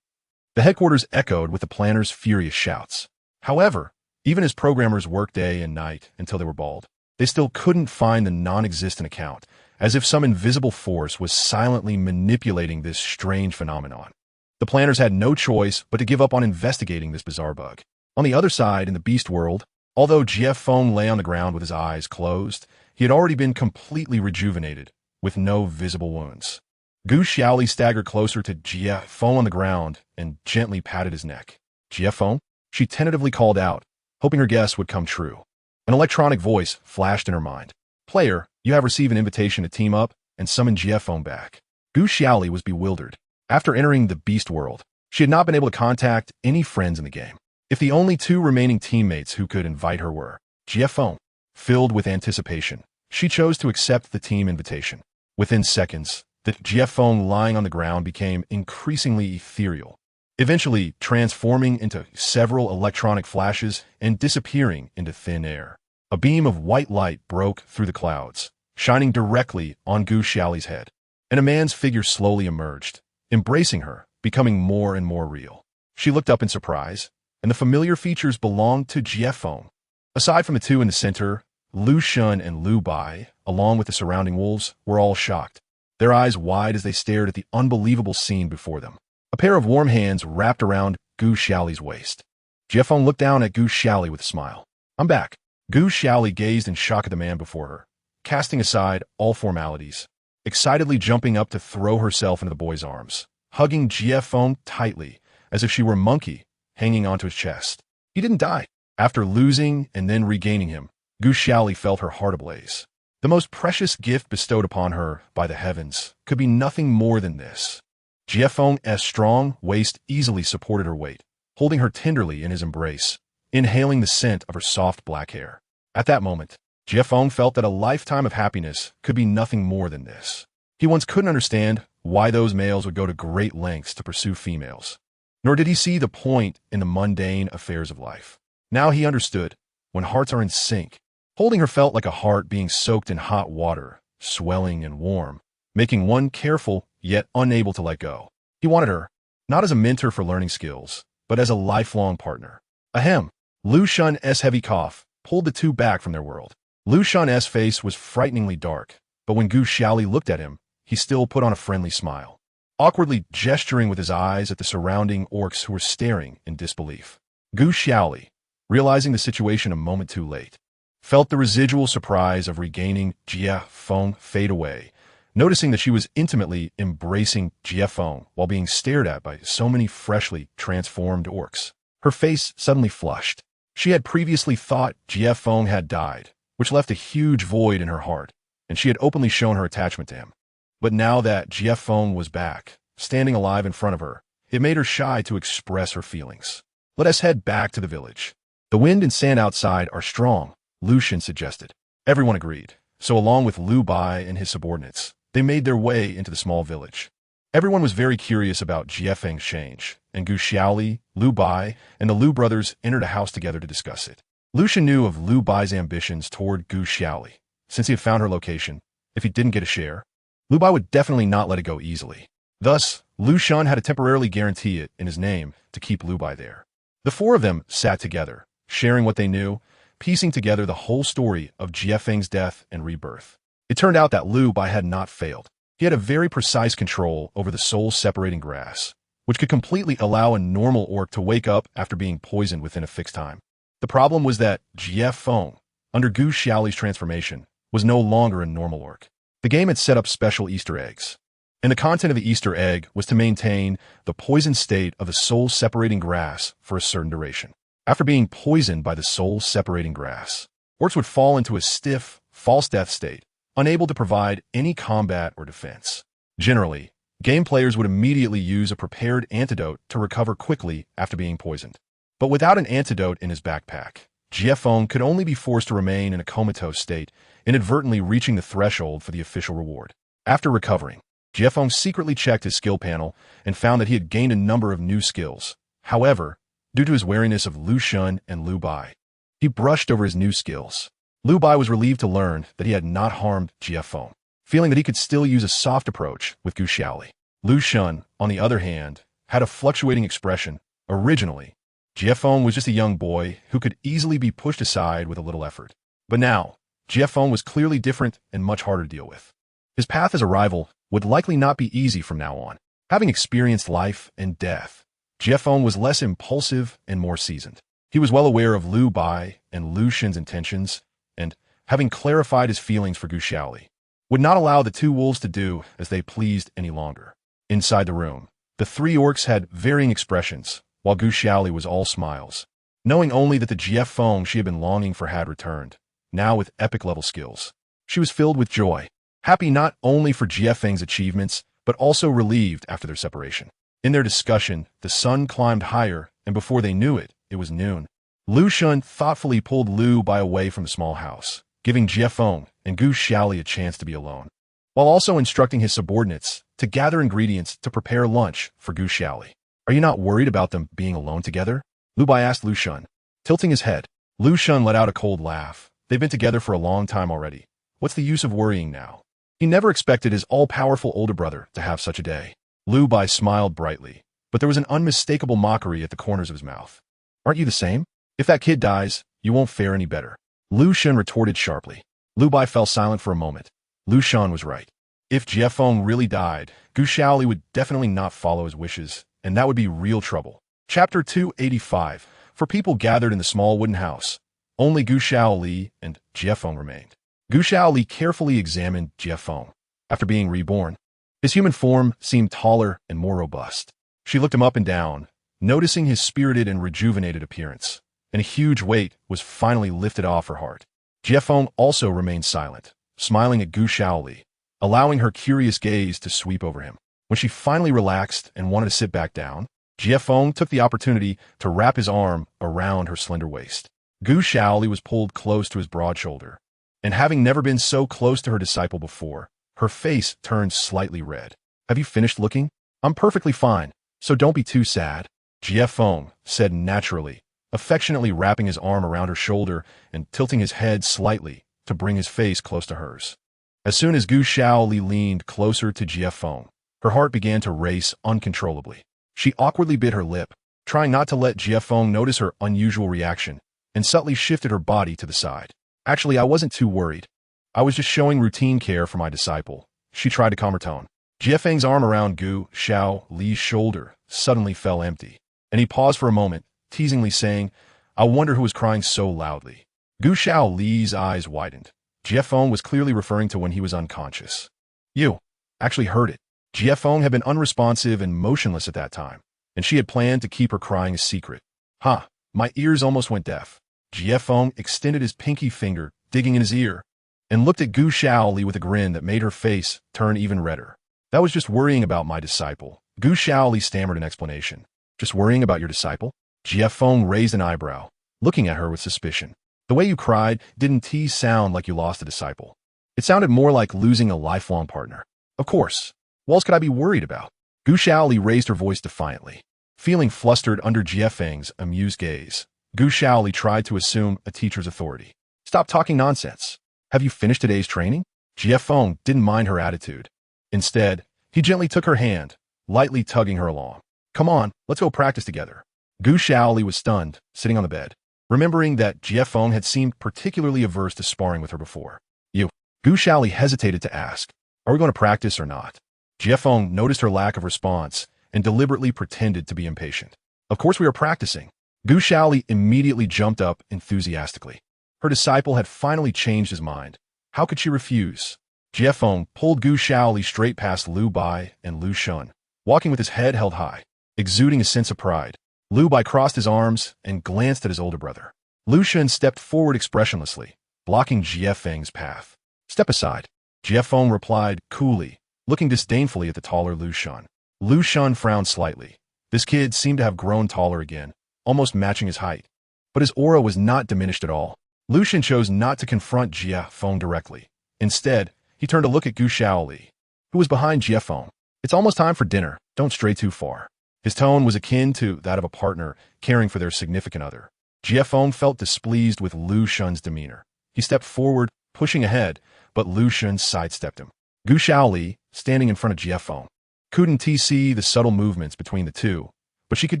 The headquarters echoed with the planner's furious shouts. However, even as programmers worked day and night until they were bald, they still couldn't find the non-existent account, as if some invisible force was silently manipulating this strange phenomenon. The planners had no choice but to give up on investigating this bizarre bug. On the other side, in the beast world, although GF lay on the ground with his eyes closed, he had already been completely rejuvenated, with no visible wounds. Gu Xiaoli staggered closer to GF on the ground and gently patted his neck. GF? She tentatively called out, hoping her guess would come true. An electronic voice flashed in her mind. Player, you have received an invitation to team up and summon GF back. Gu Xiaoli was bewildered. After entering the beast world, she had not been able to contact any friends in the game. If the only two remaining teammates who could invite her were GF, filled with anticipation, she chose to accept the team invitation. Within seconds, the GF lying on the ground became increasingly ethereal, eventually transforming into several electronic flashes and disappearing into thin air. A beam of white light broke through the clouds, shining directly on Gu Xiaoli's head, and a man's figure slowly emerged, embracing her, becoming more and more real. She looked up in surprise, and the familiar features belonged to GF. Aside from the two in the center, Lu Shun and Lu Bai, along with the surrounding wolves, were all shocked, their eyes wide as they stared at the unbelievable scene before them. A pair of warm hands wrapped around Gu Xiaoli's waist. GF looked down at Gu Xiaoli with a smile. I'm back. Gu Xiaoli gazed in shock at the man before her, casting aside all formalities, excitedly jumping up to throw herself into the boy's arms, hugging GF tightly, as if she were a monkey hanging onto his chest. He didn't die. After losing and then regaining him, Gu Xiaoli felt her heart ablaze. The most precious gift bestowed upon her by the heavens could be nothing more than this. GF's strong waist easily supported her weight, holding her tenderly in his embrace, inhaling the scent of her soft black hair. At that moment, GF felt that a lifetime of happiness could be nothing more than this. He once couldn't understand why those males would go to great lengths to pursue females, nor did he see the point in the mundane affairs of life. Now he understood, when hearts are in sync. Holding her felt like a heart being soaked in hot water, swelling and warm, making one careful yet unable to let go. He wanted her, not as a mentor for learning skills, but as a lifelong partner. Ahem. Lu Shun's heavy cough pulled the two back from their world. Lu Shun's face was frighteningly dark, but when Gu Xiaoli looked at him, he still put on a friendly smile, awkwardly gesturing with his eyes at the surrounding orcs who were staring in disbelief. Gu Xiaoli, realizing the situation a moment too late, felt the residual surprise of regaining GF fade away, noticing that she was intimately embracing GF while being stared at by so many freshly transformed orcs. Her face suddenly flushed. She had previously thought GF had died, which left a huge void in her heart, and she had openly shown her attachment to him. But now that GF was back, standing alive in front of her, it made her shy to express her feelings. Let us head back to the village. The wind and sand outside are strong, Lu Shun suggested. Everyone agreed, so along with Lu Bai and his subordinates, they made their way into the small village. Everyone was very curious about GF's change, and Gu Xiaoli, Lu Bai, and the Lu brothers entered a house together to discuss it. Lu Shun knew of Lu Bai's ambitions toward Gu Xiaoli. Since he had found her location, if he didn't get a share, Lu Bai would definitely not let it go easily. Thus, Lu Shun had to temporarily guarantee it in his name to keep Lu Bai there. The four of them sat together, sharing what they knew, piecing together the whole story of GF's death and rebirth. It turned out that Lu Bai had not failed. He had a very precise control over the soul-separating grass, which could completely allow a normal orc to wake up after being poisoned within a fixed time. The problem was that GF, under Gu Xiaoli's transformation, was no longer a normal orc. The game had set up special Easter eggs, and the content of the Easter egg was to maintain the poisoned state of the soul-separating grass for a certain duration. After being poisoned by the soul-separating grass, orcs would fall into a stiff, false death state, unable to provide any combat or defense. Generally, game players would immediately use a prepared antidote to recover quickly after being poisoned. But without an antidote in his backpack, GF could only be forced to remain in a comatose state, inadvertently reaching the threshold for the official reward. After recovering, GF secretly checked his skill panel and found that he had gained a number of new skills. However, due to his wariness of Lu Shun and Lu Bai, he brushed over his new skills. Lu Bai was relieved to learn that he had not harmed Jiefeng, feeling that he could still use a soft approach with Gu Xiaoli. Lu Shun, on the other hand, had a fluctuating expression. Originally, Jiefeng was just a young boy who could easily be pushed aside with a little effort. But now, Jiefeng was clearly different and much harder to deal with. His path as a rival would likely not be easy from now on. Having experienced life and death, Jiefeng was less impulsive and more seasoned. He was well aware of Lu Bai and Lu Shun's intentions, and, having clarified his feelings for Gu Xiaoli, would not allow the two wolves to do as they pleased any longer. Inside the room, the three orcs had varying expressions, while Gu Xiaoli was all smiles, knowing only that the Jiefeng she had been longing for had returned, now with epic-level skills. She was filled with joy, happy not only for Jiefeng's achievements, but also relieved after their separation. In their discussion, the sun climbed higher, and before they knew it, it was noon. Lu Shun thoughtfully pulled Lu Bai away from the small house, giving Jiefeng and Gu Xiaoli a chance to be alone, while also instructing his subordinates to gather ingredients to prepare lunch for Gu Xiaoli. Are you not worried about them being alone together? Lu Bai asked Lu Shun. Tilting his head, Lu Shun let out a cold laugh. They've been together for a long time already. What's the use of worrying now? He never expected his all-powerful older brother to have such a day. Lu Bai smiled brightly, but there was an unmistakable mockery at the corners of his mouth. Aren't you the same? If that kid dies, you won't fare any better. Lu Shun retorted sharply. Lu Bai fell silent for a moment. Lu Shun was right. If Jiefeng really died, Gu Xiaoli would definitely not follow his wishes, and that would be real trouble. Chapter 285. For people gathered in the small wooden house, only Gu Xiaoli and Jiefeng remained. Gu Xiaoli carefully examined Jiefeng. After being reborn, his human form seemed taller and more robust. She looked him up and down, noticing his spirited and rejuvenated appearance, and a huge weight was finally lifted off her heart. Jiefeng also remained silent, smiling at Gu Xiaoli, allowing her curious gaze to sweep over him. When she finally relaxed and wanted to sit back down, Jiefeng took the opportunity to wrap his arm around her slender waist. Gu Xiaoli was pulled close to his broad shoulder, and having never been so close to her disciple before, her face turned slightly red. Have you finished looking? I'm perfectly fine, so don't be too sad, Jiefeng said naturally, affectionately wrapping his arm around her shoulder and tilting his head slightly to bring his face close to hers. As soon as Gu Xiaoli leaned closer to Jiefeng, her heart began to race uncontrollably. She awkwardly bit her lip, trying not to let Jiefeng notice her unusual reaction, and subtly shifted her body to the side. Actually, I wasn't too worried. I was just showing routine care for my disciple. She tried to calm her tone. Jiefeng's arm around Gu Xiaoli's shoulder suddenly fell empty, and he paused for a moment, teasingly saying, I wonder who was crying so loudly. Gu Xiaoli's eyes widened. Jiefeng was clearly referring to when he was unconscious. You actually heard it. Jiefeng had been unresponsive and motionless at that time, and she had planned to keep her crying a secret. Huh, my ears almost went deaf. Jiefeng extended his pinky finger, digging in his ear, and looked at Gu Xiaoli with a grin that made her face turn even redder. That was just worrying about my disciple. Gu Xiaoli stammered an explanation. Just worrying about your disciple? Jiefeng raised an eyebrow, looking at her with suspicion. The way you cried didn't sound like you lost a disciple. It sounded more like losing a lifelong partner. Of course. What else could I be worried about? Gu Xiaoli raised her voice defiantly. Feeling flustered under Jiefeng's amused gaze, Gu Xiaoli tried to assume a teacher's authority. Stop talking nonsense. Have you finished today's training? Jiefeng didn't mind her attitude. Instead, he gently took her hand, lightly tugging her along. Come on, let's go practice together. Gu Xiaoli was stunned, sitting on the bed, remembering that Jiefeng had seemed particularly averse to sparring with her before. You. Gu Xiaoli hesitated to ask, are we going to practice or not? Jiefeng noticed her lack of response and deliberately pretended to be impatient. Of course we are practicing. Gu Xiaoli immediately jumped up enthusiastically. Her disciple had finally changed his mind. How could she refuse? Jiefeng pulled Gu Xiaoli straight past Lu Bai and Lu Shun, walking with his head held high, exuding a sense of pride. Lu Bai crossed his arms and glanced at his older brother. Lu Shun stepped forward expressionlessly, blocking Jiefeng's path. Step aside. Jiefeng replied coolly, looking disdainfully at the taller Lu Shun. Lu Shun frowned slightly. This kid seemed to have grown taller again, almost matching his height. But his aura was not diminished at all. Lu Shun chose not to confront Jiefeng directly. Instead, he turned to look at Gu Xiaoli, who was behind Jiefeng. It's almost time for dinner. Don't stray too far. His tone was akin to that of a partner caring for their significant other. Jiefeng felt displeased with Lu Shun's demeanor. He stepped forward, pushing ahead, but Lu Xun sidestepped him. Gu Xiaoli, standing in front of Jiefeng, couldn't see the subtle movements between the two, but she could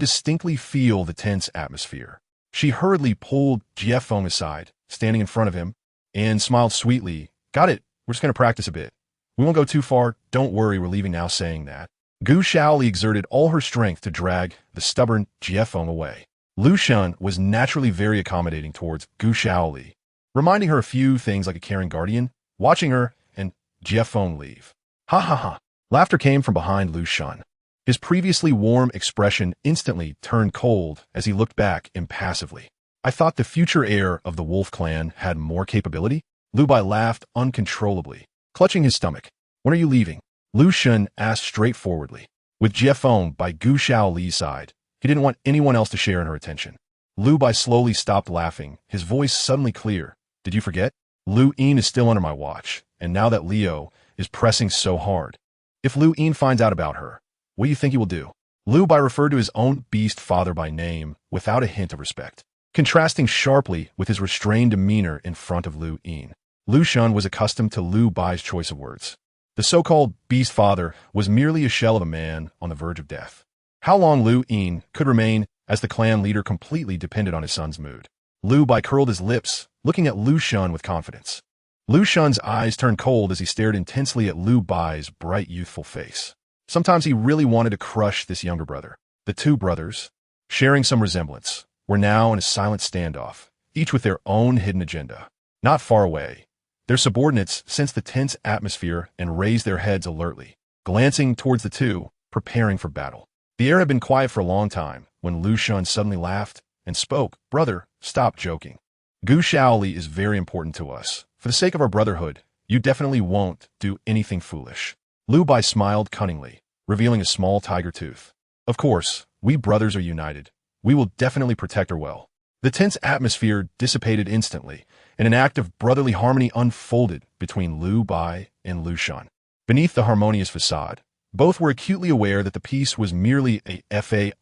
distinctly feel the tense atmosphere. She hurriedly pulled Jiefeng aside, standing in front of him, and smiled sweetly. "Got it. We're just going to practice a bit. We won't go too far. Don't worry, we're leaving now," saying that. Gu Xiaoli exerted all her strength to drag the stubborn Jiefeng away. Lu Xun was naturally very accommodating towards Gu Xiaoli, reminding her a few things like a caring guardian, watching her and Jiefeng leave. Ha ha ha. Laughter came from behind Lu Xun. His previously warm expression instantly turned cold as he looked back impassively. "I thought the future heir of the Wolf clan had more capability?" Lu Bai laughed uncontrollably, clutching his stomach. "When are you leaving?" Lu Xun asked straightforwardly. With Jiefeng by Gu Xiaoli's side, he didn't want anyone else to share in her attention. Lu Bai slowly stopped laughing, his voice suddenly clear. "Did you forget? Lu Yin is still under my watch, and now that Leo is pressing so hard. If Lu Yin finds out about her, what do you think he will do?" Lu Bai referred to his own beast father by name without a hint of respect, contrasting sharply with his restrained demeanor in front of Lu Yin. Lu Xun was accustomed to Lu Bai's choice of words. The so-called beast father was merely a shell of a man on the verge of death. How long Lu Yin could remain as the clan leader completely depended on his son's mood. Lu Bai curled his lips, looking at Lu Xun with confidence. Lu Xun's eyes turned cold as he stared intensely at Lu Bai's bright, youthful face. Sometimes he really wanted to crush this younger brother. The two brothers, sharing some resemblance, were now in a silent standoff, each with their own hidden agenda. Not far away, their subordinates sensed the tense atmosphere and raised their heads alertly, glancing towards the two, preparing for battle. The air had been quiet for a long time when Lu Xun suddenly laughed and spoke. "Brother, stop joking. Gu Xiaoli is very important to us. For the sake of our brotherhood, you definitely won't do anything foolish." Lu Bai smiled cunningly, revealing a small tiger tooth. "Of course, we brothers are united. We will definitely protect her well." The tense atmosphere dissipated instantly, and an act of brotherly harmony unfolded between Lu Bai and Lu Xun. Beneath the harmonious facade, both were acutely aware that the peace was merely a fade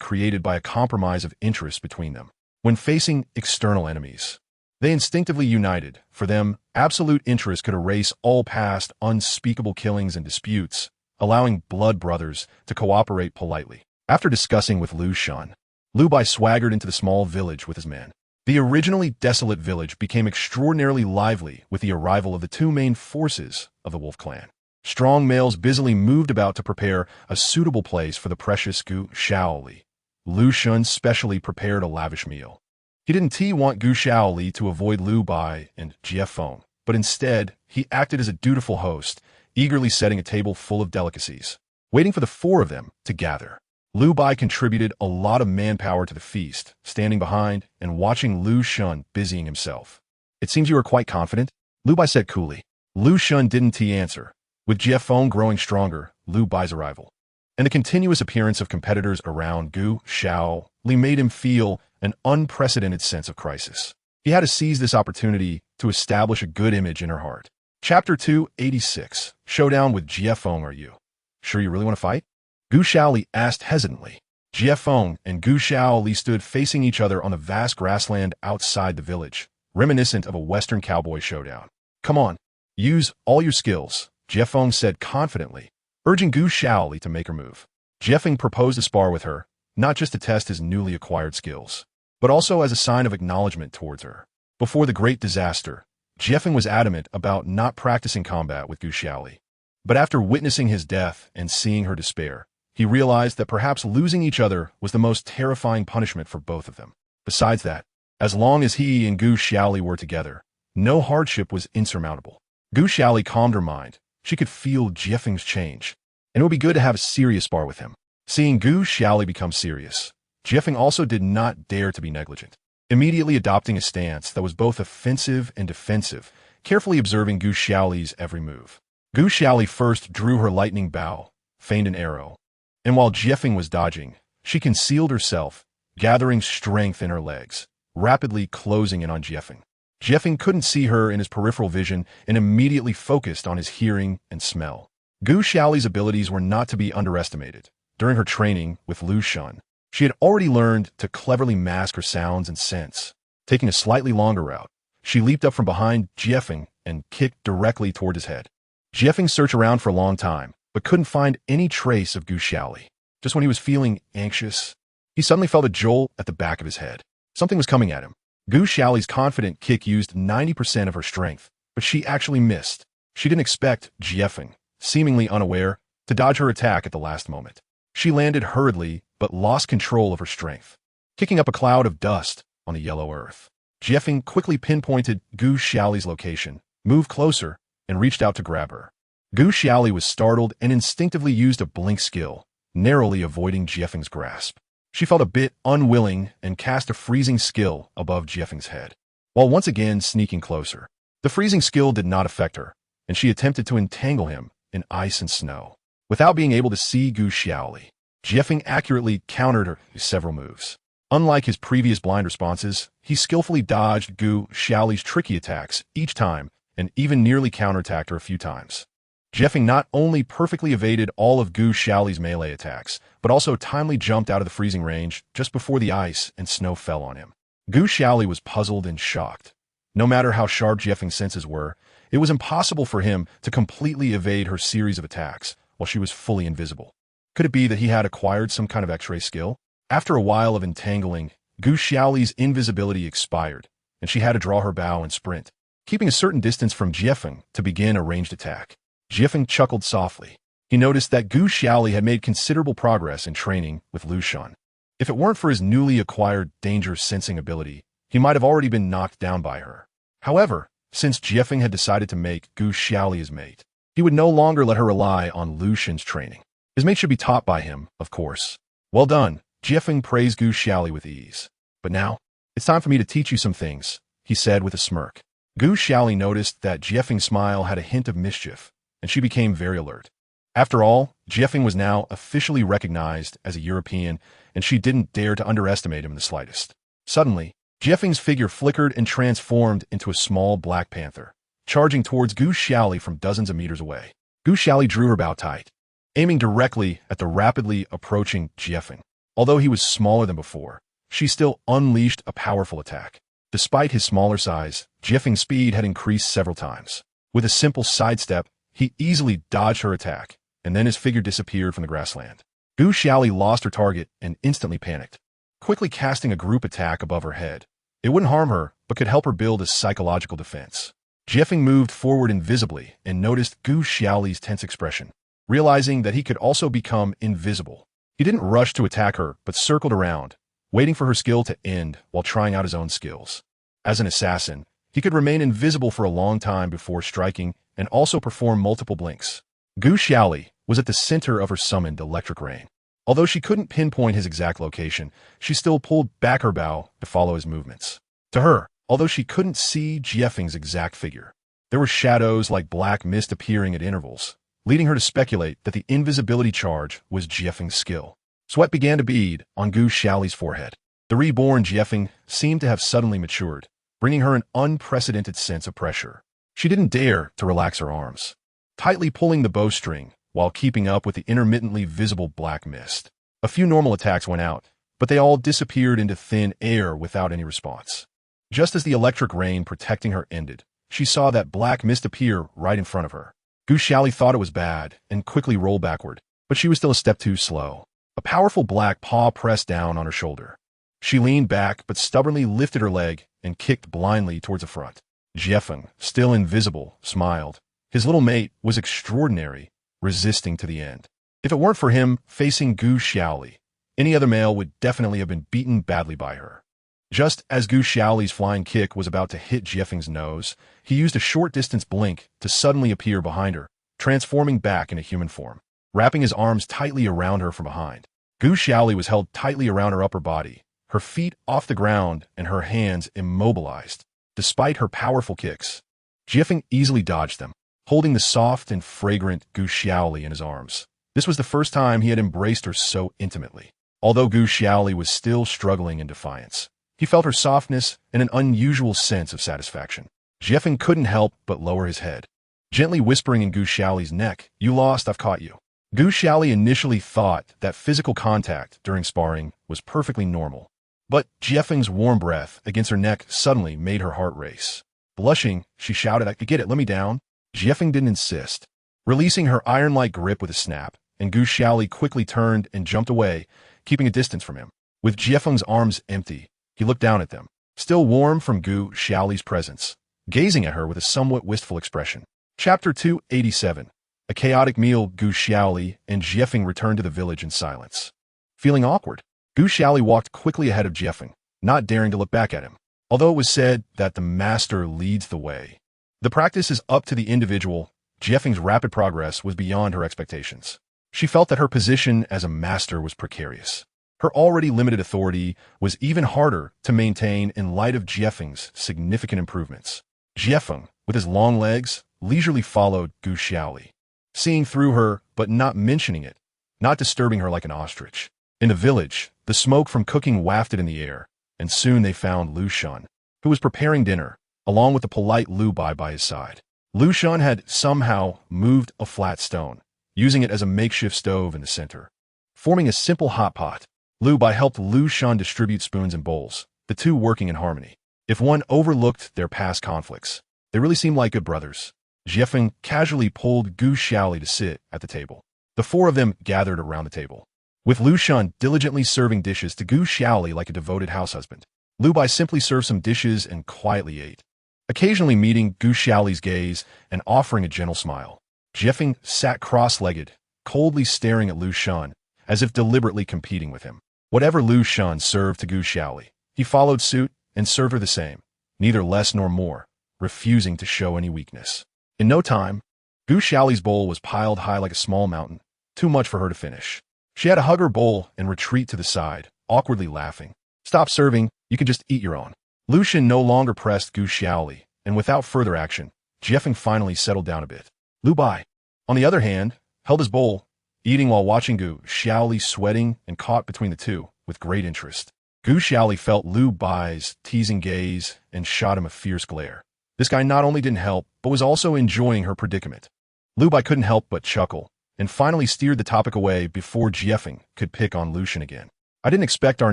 created by a compromise of interest between them. When facing external enemies, they instinctively united. For them, absolute interest could erase all past unspeakable killings and disputes, allowing blood brothers to cooperate politely. After discussing with Lu Xun, Lu Bai swaggered into the small village with his men. The originally desolate village became extraordinarily lively with the arrival of the two main forces of the Wolf clan. Strong males busily moved about to prepare a suitable place for the precious Gu Xiaoli. Lu Xun specially prepared a lavish meal. He didn't want Gu Xiaoli to avoid Lu Bai and Jiefeng, but instead, he acted as a dutiful host, eagerly setting a table full of delicacies, waiting for the four of them to gather. Lu Bai contributed a lot of manpower to the feast, standing behind and watching Lu Xun busying himself. "It seems you are quite confident," Lu Bai said coolly. Lu Xun didn't answer, with Jiefeng growing stronger. Lu Bai's arrival and the continuous appearance of competitors around Gu Xiaoli made him feel an unprecedented sense of crisis. He had to seize this opportunity to establish a good image in her heart. Chapter 286, Showdown with Jiefeng. "Are you sure you really want to fight?" Gu Xiaoli asked hesitantly. Jiefeng and Gu Xiaoli stood facing each other on the vast grassland outside the village, reminiscent of a Western cowboy showdown. "Come on, use all your skills," Jiefeng said confidently, urging Gu Xiaoli to make her move. Jiefeng proposed to spar with her, not just to test his newly acquired skills, but also as a sign of acknowledgement towards her. Before the great disaster, Jiefeng was adamant about not practicing combat with Gu Xiaoli. But after witnessing his death and seeing her despair, he realized that perhaps losing each other was the most terrifying punishment for both of them. Besides that, as long as he and Gu Xiaoli were together, no hardship was insurmountable. Gu Xiaoli calmed her mind. She could feel Jiefeng's change, and it would be good to have a serious spar with him. Seeing Gu Xiaoli become serious, Jiefeng also did not dare to be negligent, immediately adopting a stance that was both offensive and defensive, carefully observing Gu Xiaoli's every move. Gu Xiaoli first drew her lightning bow, feigned an arrow, and while Jiefeng was dodging, she concealed herself, gathering strength in her legs, rapidly closing in on Jiefeng. Jiefeng couldn't see her in his peripheral vision and immediately focused on his hearing and smell. Gu Xiaoli's abilities were not to be underestimated. During her training with Lu Xun, she had already learned to cleverly mask her sounds and scents. Taking a slightly longer route, She leaped up from behind Jiefeng and kicked directly toward his head. Jiefeng searched around for a long time, but couldn't find any trace of Gu Xiaoli. Just when he was feeling anxious, he suddenly felt a jolt at the back of his head. Something was coming at him. Gu Xiaoli's confident kick used 90% of her strength, but she actually missed. She didn't expect Jiefeng, seemingly unaware, to dodge her attack at the last moment. She landed hurriedly, but lost control of her strength, kicking up a cloud of dust on the yellow earth. Jiefeng quickly pinpointed Gu Xiaoli's location, moved closer, and reached out to grab her. Gu Xiaoli was startled and instinctively used a blink skill, narrowly avoiding Jiefeng's grasp. She felt a bit unwilling and cast a freezing skill above Jiefeng's head, while once again sneaking closer. The freezing skill did not affect her, and she attempted to entangle him in ice and snow. Without being able to see Gu Xiaoli, Jiefeng accurately countered her with several moves. Unlike his previous blind responses, he skillfully dodged Gu Xiaoli's tricky attacks each time and even nearly counterattacked her a few times. Jiefeng not only perfectly evaded all of Gu Xiaoli's melee attacks, but also timely jumped out of the freezing range just before the ice and snow fell on him. Gu Xiaoli was puzzled and shocked. No matter how sharp Jiefeng's senses were, it was impossible for him to completely evade her series of attacks while she was fully invisible. Could it be that he had acquired some kind of X-ray skill? After a while of entangling, Gu Xiaoli's invisibility expired, and she had to draw her bow and sprint, keeping a certain distance from Jiefeng to begin a ranged attack. Jiefeng chuckled softly. He noticed that Gu Xiaoli had made considerable progress in training with Lu Shan. If it weren't for his newly acquired danger-sensing ability, he might have already been knocked down by her. However, since Jiefeng had decided to make Gu Xiaoli his mate, he would no longer let her rely on Lu Shan's training. His mate should be taught by him, of course. Well done, Jiefeng praised Gu Xiaoli with ease. But now, it's time for me to teach you some things, he said with a smirk. Gu Xiaoli noticed that Jiefeng's smile had a hint of mischief, and she became very alert. After all, Jiefeng was now officially recognized as a European, and she didn't dare to underestimate him in the slightest. Suddenly, Jiefeng's figure flickered and transformed into a small black panther, charging towards Gu Xiaoli from dozens of meters away. Gu Xiaoli drew her bow tight, aiming directly at the rapidly approaching Jiefeng. Although he was smaller than before, she still unleashed a powerful attack. Despite his smaller size, Jiefeng's speed had increased several times. With a simple sidestep, he easily dodged her attack, and then his figure disappeared from the grassland. Gu Xiaoli lost her target and instantly panicked, quickly casting a group attack above her head. It wouldn't harm her, but could help her build a psychological defense. Jiefeng moved forward invisibly and noticed Gu Xiaoli's tense expression. Realizing that he could also become invisible, he didn't rush to attack her, but circled around, waiting for her skill to end while trying out his own skills. As an assassin, he could remain invisible for a long time before striking and also perform multiple blinks. Gu Xiaoli was at the center of her summoned electric rain. Although she couldn't pinpoint his exact location, she still pulled back her bow to follow his movements. To her, although she couldn't see Jiefeng's exact figure, there were shadows like black mist appearing at intervals, leading her to speculate that the invisibility charge was Jiefeng's skill. Sweat began to bead on Gu Xiaoli's forehead. The reborn Jiefeng seemed to have suddenly matured, bringing her an unprecedented sense of pressure. She didn't dare to relax her arms, tightly pulling the bowstring while keeping up with the intermittently visible black mist. A few normal attacks went out, but they all disappeared into thin air without any response. Just as the electric rain protecting her ended, she saw that black mist appear right in front of her. Gu Xiaoli thought it was bad and quickly rolled backward, but she was still a step too slow. A powerful black paw pressed down on her shoulder. She leaned back but stubbornly lifted her leg and kicked blindly towards the front. Jiefeng, still invisible, smiled. His little mate was extraordinary, resisting to the end. If it weren't for him facing Gu Xiaoli, any other male would definitely have been beaten badly by her. Just as Gu Xiaoli's flying kick was about to hit Jiefeng's nose, he used a short-distance blink to suddenly appear behind her, transforming back into human form, wrapping his arms tightly around her from behind. Gu Xiaoli was held tightly around her upper body, her feet off the ground and her hands immobilized. Despite her powerful kicks, Jiefeng easily dodged them, holding the soft and fragrant Gu Xiaoli in his arms. This was the first time he had embraced her so intimately. Although Gu Xiaoli was still struggling in defiance, he felt her softness and an unusual sense of satisfaction. Jiefeng couldn't help but lower his head, gently whispering in Gu Xiaoli's neck, "You lost, I've caught you." Gu Xiaoli initially thought that physical contact during sparring was perfectly normal, but Jiefeng's warm breath against her neck suddenly made her heart race. Blushing, she shouted, "I get it, let me down." Jiefeng didn't insist, releasing her iron-like grip with a snap, and Gu Xiaoli quickly turned and jumped away, keeping a distance from him. With Jiefeng's arms empty, he looked down at them, still warm from Gu Xiaoli's presence, gazing at her with a somewhat wistful expression. Chapter 287. A chaotic meal. Gu Xiaoli and Jiefeng returned to the village in silence. Feeling awkward, Gu Xiaoli walked quickly ahead of Jiefeng, not daring to look back at him. Although it was said that the master leads the way, the practice is up to the individual. Jiefeng's rapid progress was beyond her expectations. She felt that her position as a master was precarious. Her already limited authority was even harder to maintain in light of Jiefeng's significant improvements. Jiefeng, with his long legs, leisurely followed Gu Xiaoli, seeing through her but not mentioning it, not disturbing her like an ostrich. In the village, the smoke from cooking wafted in the air, and soon they found Lu Shan, who was preparing dinner, along with the polite Lu Bai by his side. Lu Shan had somehow moved a flat stone, using it as a makeshift stove in the center, forming a simple hot pot. Lu Bai helped Lu Shan distribute spoons and bowls, the two working in harmony. If one overlooked their past conflicts, they really seemed like good brothers. Jiefeng casually pulled Gu Xiaoli to sit at the table. The four of them gathered around the table, with Lu Shan diligently serving dishes to Gu Xiaoli like a devoted house husband. Lu Bai simply served some dishes and quietly ate, occasionally meeting Gu Xiaoli's gaze and offering a gentle smile. Jiefeng sat cross-legged, coldly staring at Lu Shan, as if deliberately competing with him. Whatever Lu Shan served to Gu Xiaoli, he followed suit and served her the same, neither less nor more, refusing to show any weakness. In no time, Gu Xiaoli's bowl was piled high like a small mountain, too much for her to finish. She had to hug her bowl and retreat to the side, awkwardly laughing. "Stop serving, you can just eat your own." Lu Shan no longer pressed Gu Xiaoli, and without further action, Jiefeng finally settled down a bit. Lu Bai, on the other hand, held his bowl, eating while watching Gu Xiaoli sweating and caught between the two, with great interest. Gu Xiaoli felt Lu Bai's teasing gaze and shot him a fierce glare. This guy not only didn't help, but was also enjoying her predicament. Lu Bai couldn't help but chuckle, and finally steered the topic away before Jiefeng could pick on Lu Shan again. "I didn't expect our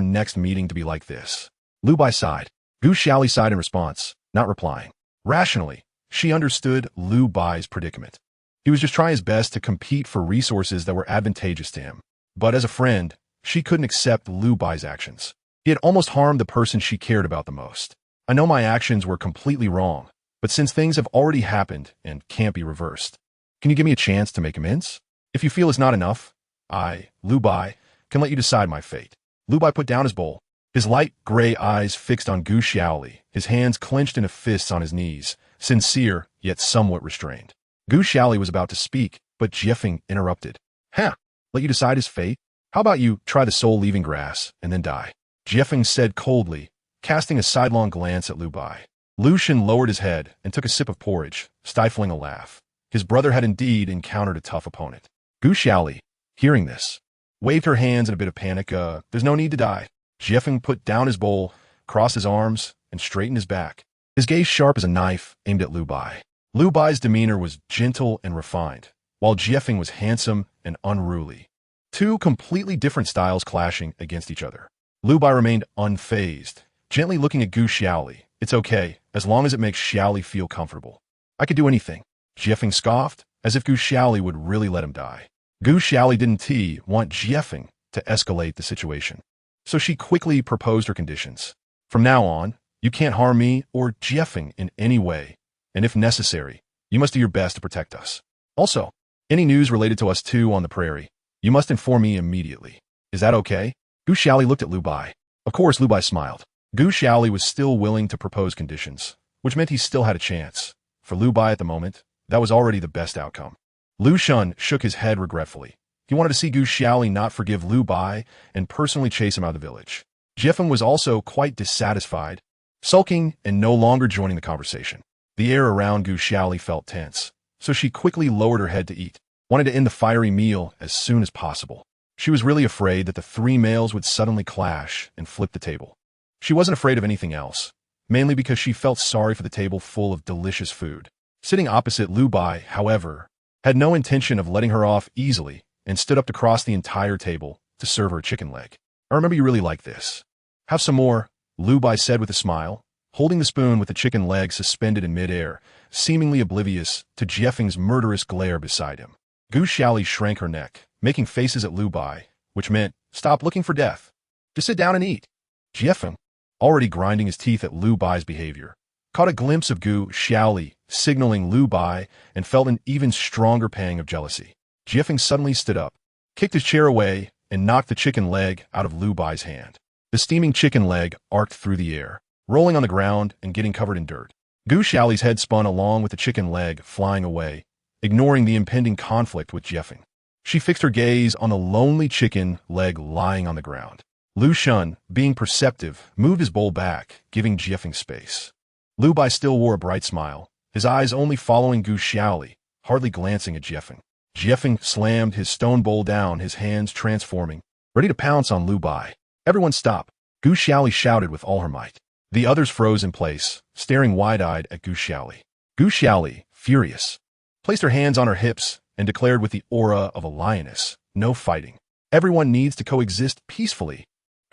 next meeting to be like this." Lu Bai sighed. Gu Xiaoli sighed in response, not replying. Rationally, she understood Lu Bai's predicament. He was just trying his best to compete for resources that were advantageous to him. But as a friend, she couldn't accept Lu Bai's actions. He had almost harmed the person she cared about the most. "I know my actions were completely wrong, but since things have already happened and can't be reversed, can you give me a chance to make amends? If you feel it's not enough, I, Lu Bai, can let you decide my fate." Lu Bai put down his bowl, his light gray eyes fixed on Gu Xiaoli, his hands clenched into fists on his knees, sincere yet somewhat restrained. Gu Xiaoli was about to speak, but Jiefeng interrupted. "Huh, let you decide his fate? How about you try the soul-leaving grass and then die?" Jiefeng said coldly, casting a sidelong glance at Lu Bai. Lu Shan lowered his head and took a sip of porridge, stifling a laugh. His brother had indeed encountered a tough opponent. Gu Xiaoli, hearing this, waved her hands in a bit of panic. There's no need to die." Jiefeng put down his bowl, crossed his arms, and straightened his back, his gaze sharp as a knife aimed at Lu Bai. Lu Bai's demeanor was gentle and refined, while Jiefeng was handsome and unruly. Two completely different styles clashing against each other. Lu Bai remained unfazed, gently looking at Gu Xiaoli. "It's okay, as long as it makes Xiaoli feel comfortable. I could do anything." Jiefeng scoffed, as if Gu Xiaoli would really let him die. Gu Xiaoli didn't want Jiefeng to escalate the situation, so she quickly proposed her conditions. "From now on, you can't harm me or Jiefeng in any way, and if necessary, you must do your best to protect us. Also, any news related to us two on the prairie, you must inform me immediately. Is that okay?" Gu Xiaoli looked at Lu Bai. Of course, Lu Bai smiled. Gu Xiaoli was still willing to propose conditions, which meant he still had a chance. For Lu Bai at the moment, that was already the best outcome. Lu Shan shook his head regretfully. He wanted to see Gu Xiaoli not forgive Lu Bai and personally chase him out of the village. Jiefeng was also quite dissatisfied, sulking and no longer joining the conversation. The air around Gu Xiaoli felt tense, so she quickly lowered her head to eat, wanted to end the fiery meal as soon as possible. She was really afraid that the three males would suddenly clash and flip the table. She wasn't afraid of anything else, mainly because she felt sorry for the table full of delicious food. Sitting opposite Lu Bai, however, had no intention of letting her off easily and stood up to cross the entire table to serve her a chicken leg. "I remember you really like this. Have some more," Lu Bai said with a smile, holding the spoon with the chicken leg suspended in midair, seemingly oblivious to Jiefeng's murderous glare beside him. Gu Xiaoli shrank her neck, making faces at Lu Bai, which meant, stop looking for death. Just sit down and eat. Jiefeng, already grinding his teeth at Lu Bai's behavior, caught a glimpse of Gu Xiaoli signaling Lu Bai and felt an even stronger pang of jealousy. Jiefeng suddenly stood up, kicked his chair away, and knocked the chicken leg out of Lu Bai's hand. The steaming chicken leg arced through the air, rolling on the ground and getting covered in dirt. Gu Xiaoli's head spun along with the chicken leg flying away, ignoring the impending conflict with Jiefeng. She fixed her gaze on the lonely chicken leg lying on the ground. Lu Shun, being perceptive, moved his bowl back, giving Jiefeng space. Lu Bai still wore a bright smile, his eyes only following Gu Xiaoli, hardly glancing at Jiefeng. Jiefeng slammed his stone bowl down, his hands transforming, ready to pounce on Lu Bai. Everyone stop! Gu Xiaoli shouted with all her might. The others froze in place, staring wide-eyed at Gu Xiaoli. Gu Xiaoli, furious, placed her hands on her hips and declared with the aura of a lioness, no fighting. Everyone needs to coexist peacefully.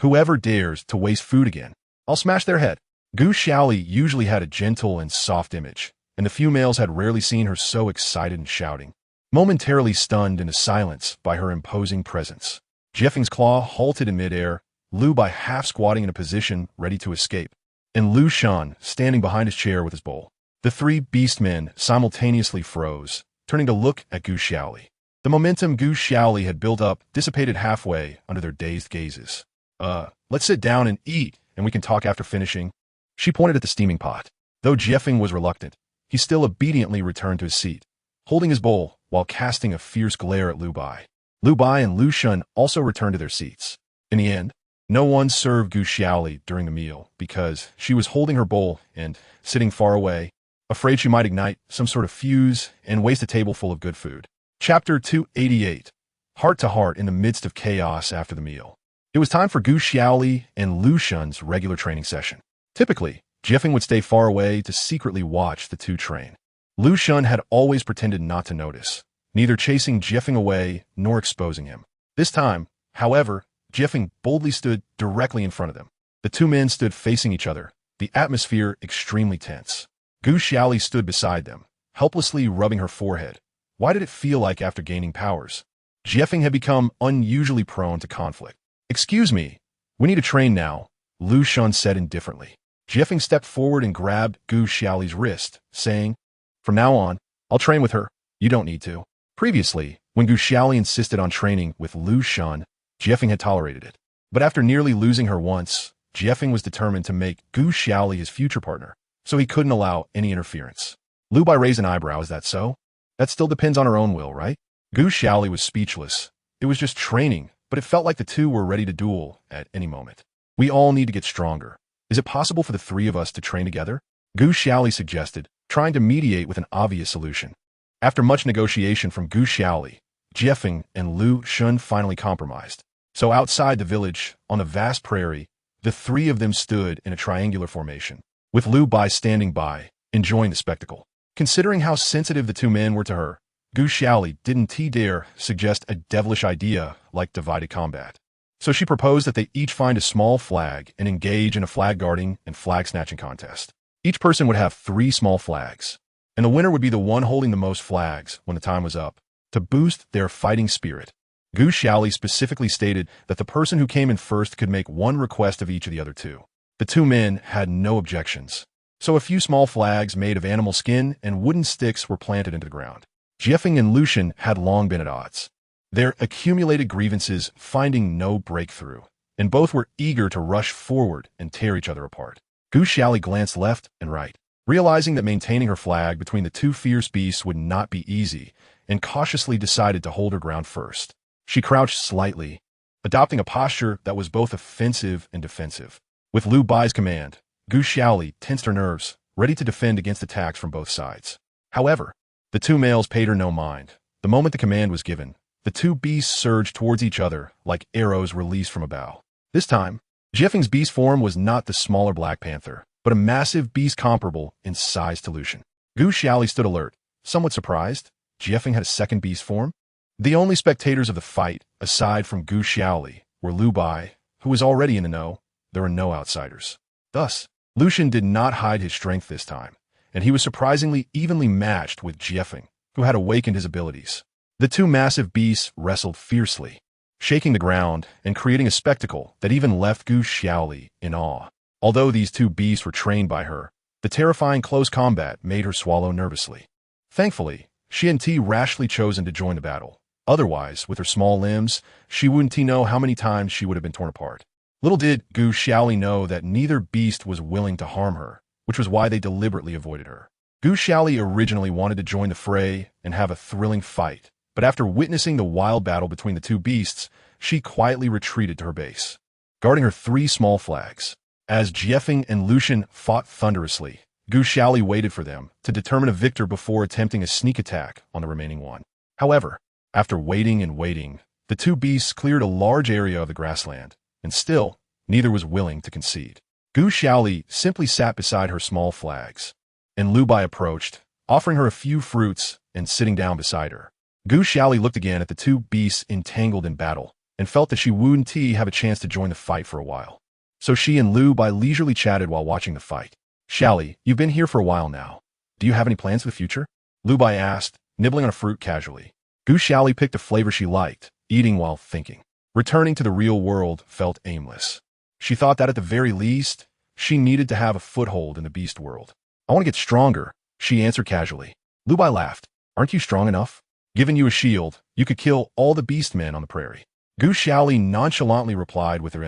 Whoever dares to waste food again, I'll smash their head. Gu Xiaoli usually had a gentle and soft image, and the few males had rarely seen her so excited and shouting, momentarily stunned into silence by her imposing presence. Jiefeng's claw halted in midair, Lu Bai half squatting in a position ready to escape, and Lu Shun standing behind his chair with his bowl. The three beastmen simultaneously froze, turning to look at Gu Xiaoli. The momentum Gu Xiaoli had built up dissipated halfway under their dazed gazes. Let's sit down and eat, and we can talk after finishing. She pointed at the steaming pot. Though Jiefeng was reluctant, he still obediently returned to his seat, holding his bowl while casting a fierce glare at Lu Bai. Lu Bai and Lu Shun also returned to their seats. In the end, no one served Gu Xiaoli during the meal because she was holding her bowl and sitting far away, afraid she might ignite some sort of fuse and waste a table full of good food. Chapter 288. Heart to heart in the midst of chaos after the meal. It was time for Gu Xiaoli and Lu Shun's regular training session. Typically, Jiefeng would stay far away to secretly watch the two train. Lu Shun had always pretended not to notice, neither chasing Jiefeng away nor exposing him. This time, however, Jiefeng boldly stood directly in front of them. The two men stood facing each other, the atmosphere extremely tense. Gu Xiaoli stood beside them, helplessly rubbing her forehead. Why did it feel like after gaining powers, Jiefeng had become unusually prone to conflict? Excuse me, we need to train now, Lu Shun said indifferently. Jiefeng stepped forward and grabbed Gu Xiaoli's wrist, saying, from now on, I'll train with her. You don't need to. Previously, when Gu Xiaoli insisted on training with Lu Shun, Jiefeng had tolerated it. But after nearly losing her once, Jiefeng was determined to make Gu Xiaoli his future partner, so he couldn't allow any interference. Lu Bai raised an eyebrow. Is that so? That still depends on her own will, right? Gu Xiaoli was speechless. It was just training, but it felt like the two were ready to duel at any moment. We all need to get stronger. Is it possible for the three of us to train together? Gu Xiaoli suggested, trying to mediate with an obvious solution. After much negotiation from Gu Xiaoli, Jiefeng and Lu Shun finally compromised. So outside the village, on the vast prairie, the three of them stood in a triangular formation, with Lu Bai standing by, enjoying the spectacle. Considering how sensitive the two men were to her, Gu Xiaoli didn't dare suggest a devilish idea like divided combat. So she proposed that they each find a small flag and engage in a flag guarding and flag snatching contest. Each person would have 3 small flags, and the winner would be the one holding the most flags when the time was up, to boost their fighting spirit. Gu Xiaoli specifically stated that the person who came in first could make one request of each of the other two. The two men had no objections, so a few small flags made of animal skin and wooden sticks were planted into the ground. Jiefeng and Lu Shun had long been at odds, their accumulated grievances finding no breakthrough, and both were eager to rush forward and tear each other apart. Gu Xiaoli glanced left and right, realizing that maintaining her flag between the two fierce beasts would not be easy, and cautiously decided to hold her ground first. She crouched slightly, adopting a posture that was both offensive and defensive. With Lu Bai's command, Gu Xiaoli tensed her nerves, ready to defend against attacks from both sides. However, the two males paid her no mind. The moment the command was given, the two beasts surged towards each other like arrows released from a bow. This time, Jiefeng's beast form was not the smaller Black Panther, but a massive beast comparable in size to Lu Shun. Gu Xiaoli stood alert, somewhat surprised. Jiefeng had a second beast form? The only spectators of the fight, aside from Gu Xiaoli, were Lu Bai, who was already in the know. There were no outsiders. Thus, Lucian did not hide his strength this time, and he was surprisingly evenly matched with Jiefeng, who had awakened his abilities. The two massive beasts wrestled fiercely, shaking the ground and creating a spectacle that even left Gu Xiaoli in awe. Although these two beasts were trained by her, the terrifying close combat made her swallow nervously. Thankfully, she hadn't rashly chosen to join the battle. Otherwise, with her small limbs, she wouldn't know how many times she would have been torn apart. Little did Gu Xiaoli know that neither beast was willing to harm her, which was why they deliberately avoided her. Gu Xiaoli originally wanted to join the fray and have a thrilling fight, but after witnessing the wild battle between the two beasts, she quietly retreated to her base, guarding her three small flags. As Jiefeng and Lucian fought thunderously, Gu Xiaoli waited for them to determine a victor before attempting a sneak attack on the remaining one. However, after waiting and waiting, the two beasts cleared a large area of the grassland, and still, neither was willing to concede. Gu Xiaoli simply sat beside her small flags, and Lu Bai approached, offering her a few fruits and sitting down beside her. Gu Xiaoli looked again at the two beasts entangled in battle, and felt that she wouldn't have a chance to join the fight for a while. So she and Lu Bai leisurely chatted while watching the fight. Xiaoli, you've been here for a while now. Do you have any plans for the future? Lu Bai asked, nibbling on a fruit casually. Gu Xiaoli picked a flavor she liked, eating while thinking. Returning to the real world felt aimless. She thought that at the very least, she needed to have a foothold in the beast world. I want to get stronger, she answered casually. Lu Bai laughed. Aren't you strong enough? Given you a shield, you could kill all the beast men on the prairie. Gu Xiaoli nonchalantly replied with her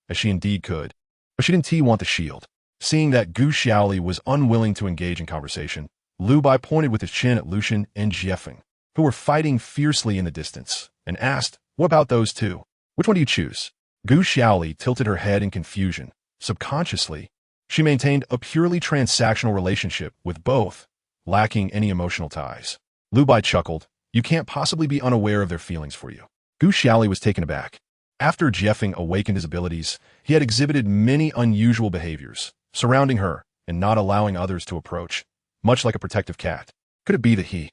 as she indeed could. But she didn't want the shield. Seeing that Gu Xiaoli was unwilling to engage in conversation, Lu Bai pointed with his chin at Lucian and Jiefeng, who were fighting fiercely in the distance, and asked, what about those two? Which one do you choose? Gu Xiaoli tilted her head in confusion. Subconsciously, she maintained a purely transactional relationship with both, lacking any emotional ties. Lu Bai chuckled. You can't possibly be unaware of their feelings for you. Gu Xiaoli was taken aback. After Jiefeng awakened his abilities, he had exhibited many unusual behaviors, surrounding her and not allowing others to approach, much like a protective cat. Could it be that he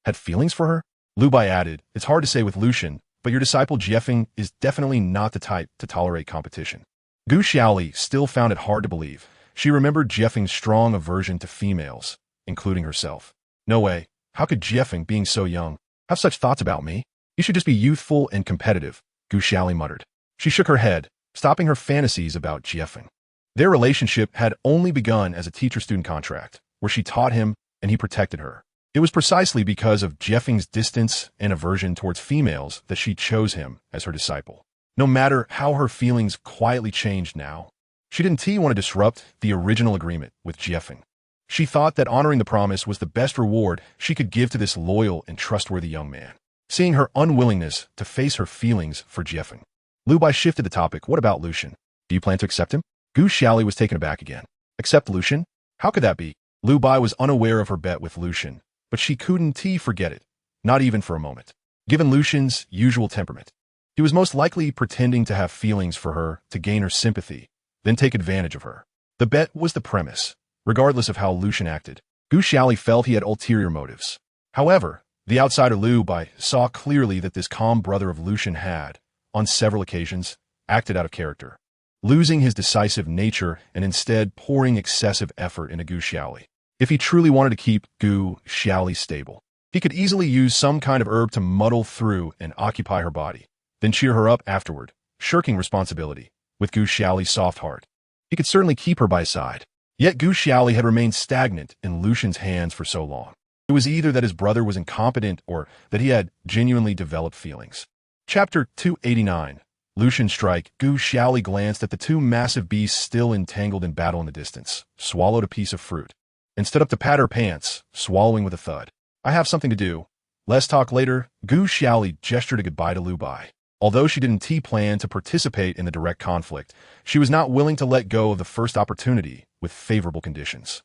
had feelings for her? Lu Bai added, it's hard to say with Lucian, but your disciple Jiefeng is definitely not the type to tolerate competition. Gu Xiaoli still found it hard to believe. She remembered Jiefeng's strong aversion to females, including herself. No way. How could Jiefeng, being so young, have such thoughts about me? You should just be youthful and competitive, Gu Xiaoli muttered. She shook her head, stopping her fantasies about Jiefeng. Their relationship had only begun as a teacher-student contract, where she taught him and he protected her. It was precisely because of Jiefeng's distance and aversion towards females that she chose him as her disciple. No matter how her feelings quietly changed now, she didn't want to disrupt the original agreement with Jiefeng. She thought that honoring the promise was the best reward she could give to this loyal and trustworthy young man. Seeing her unwillingness to face her feelings for Jiefeng, Lu Bai shifted the topic. What about Lucian? Do you plan to accept him? Gu Xiaoli was taken aback again. Accept Lucian? How could that be? Lu Bai was unaware of her bet with Lucian, but she couldn't forget it, not even for a moment. Given Lucian's usual temperament, he was most likely pretending to have feelings for her to gain her sympathy, then take advantage of her. The bet was the premise, regardless of how Lucian acted. Gu Xiaoli felt he had ulterior motives. However, the outsider Lu Bai saw clearly that this calm brother of Lucian had, on several occasions, acted out of character, losing his decisive nature and instead pouring excessive effort into Gu Xiaoli. If he truly wanted to keep Gu Xiaoli stable, he could easily use some kind of herb to muddle through and occupy her body, then cheer her up afterward, shirking responsibility. With Gu Xiaoli's soft heart, he could certainly keep her by his side. Yet Gu Xiaoli had remained stagnant in Lucian's hands for so long. It was either that his brother was incompetent or that he had genuinely developed feelings. Chapter 289. Lucian's Strike. Gu Xiaoli glanced at the two massive beasts still entangled in battle in the distance, swallowed a piece of fruit, and stood up to pat her pants, swallowing with a thud. I have something to do. Let's talk later. Gu Xiaoli gestured a goodbye to Lu Bai. Although she didn't plan to participate in the direct conflict, she was not willing to let go of the first opportunity with favorable conditions.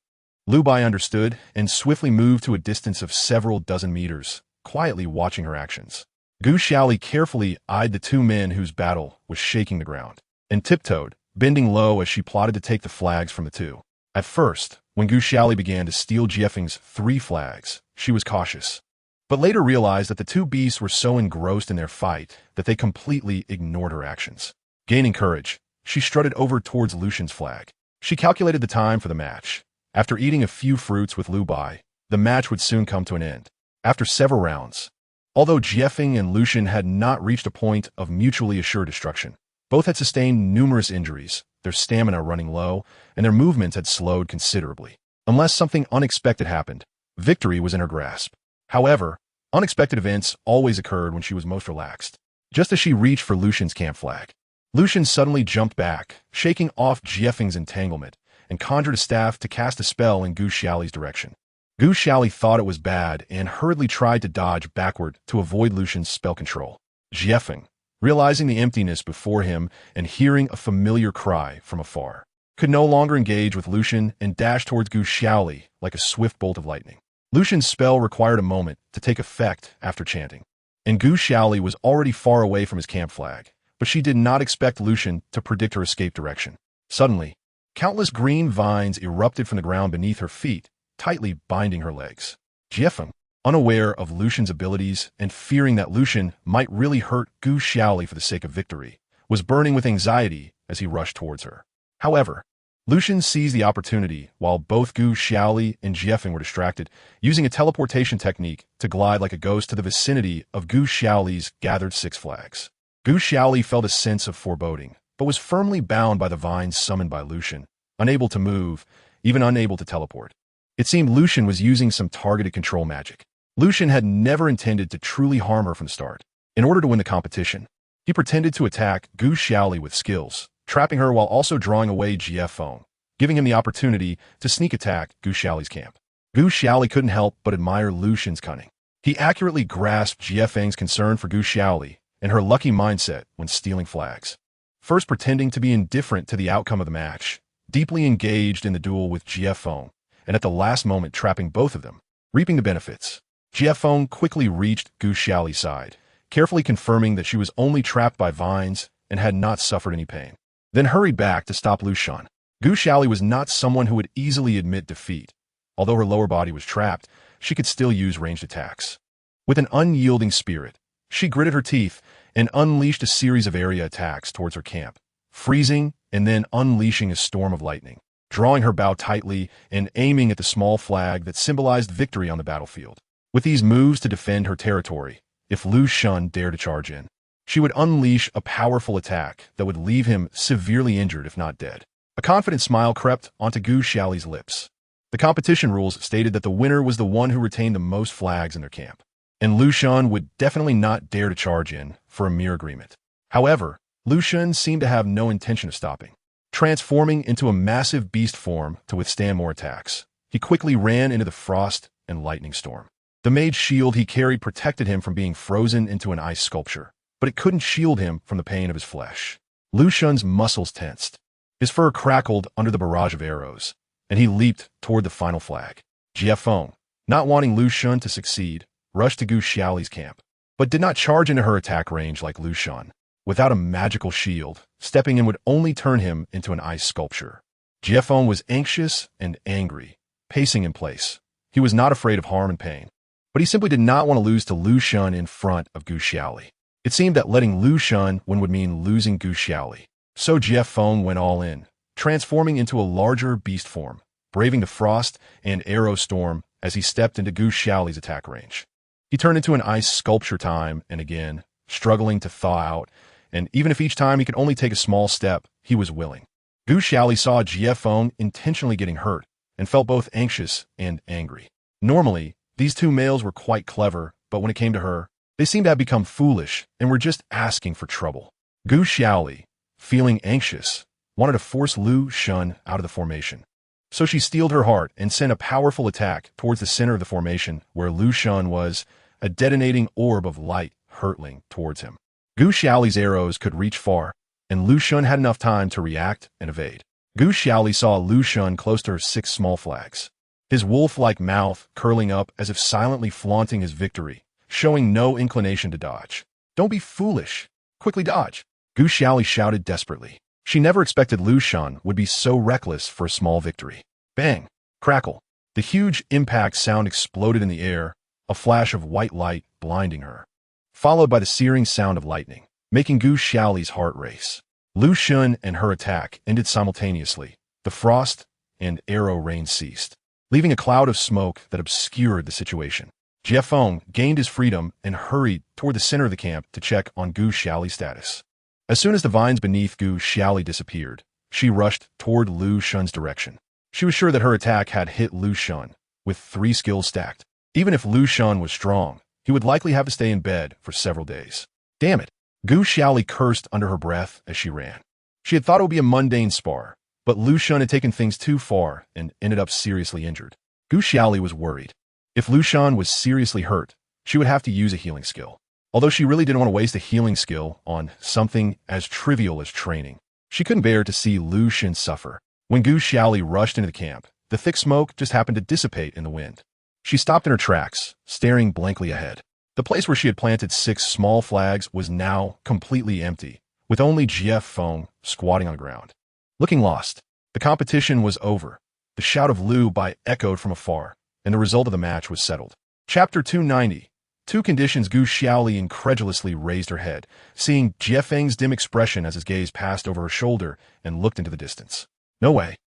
Lu Bai understood and swiftly moved to a distance of several dozen meters, quietly watching her actions. Gu Xiaoli carefully eyed the two men whose battle was shaking the ground, and tiptoed, bending low as she plotted to take the flags from the two. At first, when Gu Xiaoli began to steal Jiefeng's 3 flags, she was cautious, but later realized that the two beasts were so engrossed in their fight that they completely ignored her actions. Gaining courage, she strutted over towards Lucian's flag. She calculated the time for the match. After eating a few fruits with Lu Bai, the match would soon come to an end. After several rounds, although Jiefeng and Lucian had not reached a point of mutually assured destruction, both had sustained numerous injuries, their stamina running low, and their movements had slowed considerably. Unless something unexpected happened, victory was in her grasp. However, unexpected events always occurred when she was most relaxed. Just as she reached for Lucian's camp flag, Lucian suddenly jumped back, shaking off Jiefeng's entanglement, and conjured a staff to cast a spell in Gu Xiaoli's direction. Gu Xiaoli thought it was bad and hurriedly tried to dodge backward to avoid Lucian's spell control. Jiefeng, realizing the emptiness before him and hearing a familiar cry from afar, could no longer engage with Lucian and dashed towards Gu Xiaoli like a swift bolt of lightning. Lucian's spell required a moment to take effect after chanting, and Gu Xiaoli was already far away from his camp flag, but she did not expect Lucian to predict her escape direction. Suddenly, countless green vines erupted from the ground beneath her feet, tightly binding her legs. Jiefeng, unaware of Lucian's abilities and fearing that Lucian might really hurt Gu Xiaoli for the sake of victory, was burning with anxiety as he rushed towards her. However, Lucian seized the opportunity while both Gu Xiaoli and Jiefeng were distracted, using a teleportation technique to glide like a ghost to the vicinity of Gu Xiaoli's gathered six flags. Gu Xiaoli felt a sense of foreboding, but was firmly bound by the vines summoned by Lucian, unable to move, even unable to teleport. It seemed Lucian was using some targeted control magic. Lucian had never intended to truly harm her from the start. In order to win the competition, he pretended to attack Gu Xiaoli with skills, trapping her while also drawing away Jiefeng, giving him the opportunity to sneak attack Gu Xiaoli's camp. Gu Xiaoli couldn't help but admire Lucian's cunning. He accurately grasped Jiefeng's concern for Gu Xiaoli and her lucky mindset when stealing flags. First pretending to be indifferent to the outcome of the match, deeply engaged in the duel with Jiefeng, and at the last moment trapping both of them, reaping the benefits. Jiefeng quickly reached Gu Xiaoli's side, carefully confirming that she was only trapped by vines and had not suffered any pain, then hurried back to stop Lucian. Gu Xiaoli was not someone who would easily admit defeat. Although her lower body was trapped, she could still use ranged attacks. With an unyielding spirit, she gritted her teeth and unleashed a series of area attacks towards her camp, freezing and then unleashing a storm of lightning, drawing her bow tightly and aiming at the small flag that symbolized victory on the battlefield. With these moves to defend her territory, if Lucian dared to charge in, she would unleash a powerful attack that would leave him severely injured if not dead. A confident smile crept onto Gu Xiaoli's lips. The competition rules stated that the winner was the one who retained the most flags in their camp, and Lucian would definitely not dare to charge in for a mere agreement. However, Lucian seemed to have no intention of stopping. Transforming into a massive beast form to withstand more attacks, he quickly ran into the frost and lightning storm. The mage shield he carried protected him from being frozen into an ice sculpture, but it couldn't shield him from the pain of his flesh. Lucian's muscles tensed. His fur crackled under the barrage of arrows, and he leaped toward the final flag. Jiefeng, not wanting Lucian to succeed, rushed to Gu Xiaoli's camp, but did not charge into her attack range like Lucian. Without a magical shield, stepping in would only turn him into an ice sculpture. Jiefeng was anxious and angry, pacing in place. He was not afraid of harm and pain, but he simply did not want to lose to Lucian in front of Gu Xiaoli. It seemed that letting Lucian win would mean losing Gu Xiaoli. So Jiefeng went all in, transforming into a larger beast form, braving the frost and arrow storm as he stepped into Gu Xiaoli's attack range. He turned into an ice sculpture time and again, struggling to thaw out, and even if each time he could only take a small step, he was willing. Gu Xiaoli saw Jiefeng intentionally getting hurt and felt both anxious and angry. Normally, these two males were quite clever, but when it came to her, they seemed to have become foolish and were just asking for trouble. Gu Xiaoli, feeling anxious, wanted to force Lucian out of the formation. So she steeled her heart and sent a powerful attack towards the center of the formation where Lucian was, a detonating orb of light hurtling towards him. Gu Xiaoli's arrows could reach far, and Lucian had enough time to react and evade. Gu Xiaoli saw Lucian close to her 6 small flags, his wolf-like mouth curling up as if silently flaunting his victory, showing no inclination to dodge. "Don't be foolish. Quickly dodge," Gu Xiaoli shouted desperately. She never expected Lucian would be so reckless for a small victory. Bang! Crackle! The huge impact sound exploded in the air, a flash of white light blinding her, followed by the searing sound of lightning, making Gu Xiaoli's heart race. Lucian and her attack ended simultaneously, The frost and arrow rain ceased, leaving a cloud of smoke that obscured the situation. Jiefeng gained his freedom and hurried toward the center of the camp to check on Gu Xiaoli's status. As soon as the vines beneath Gu Xiaoli disappeared, she rushed toward Lu Shun's direction. She was sure that her attack had hit Lu Shun, with 3 skills stacked. Even if Lu Shun was strong, he would likely have to stay in bed for several days. Damn it! Gu Xiaoli cursed under her breath as she ran. She had thought it would be a mundane spar, but Lu Shun had taken things too far and ended up seriously injured. Gu Xiaoli was worried. If Lu Shun was seriously hurt, she would have to use a healing skill. Although she really didn't want to waste a healing skill on something as trivial as training, she couldn't bear to see Lu Shun suffer. When Gu Xiaoli rushed into the camp, the thick smoke just happened to dissipate in the wind. She stopped in her tracks, staring blankly ahead. The place where she had planted 6 small flags was now completely empty, with only Jiefeng squatting on the ground. Looking lost, the competition was over. The shout of Lu Bai echoed from afar, and the result of the match was settled. Chapter 290. 2 conditions. Gu Xiaoli incredulously raised her head, seeing Jiefeng's dim expression as his gaze passed over her shoulder and looked into the distance. No way.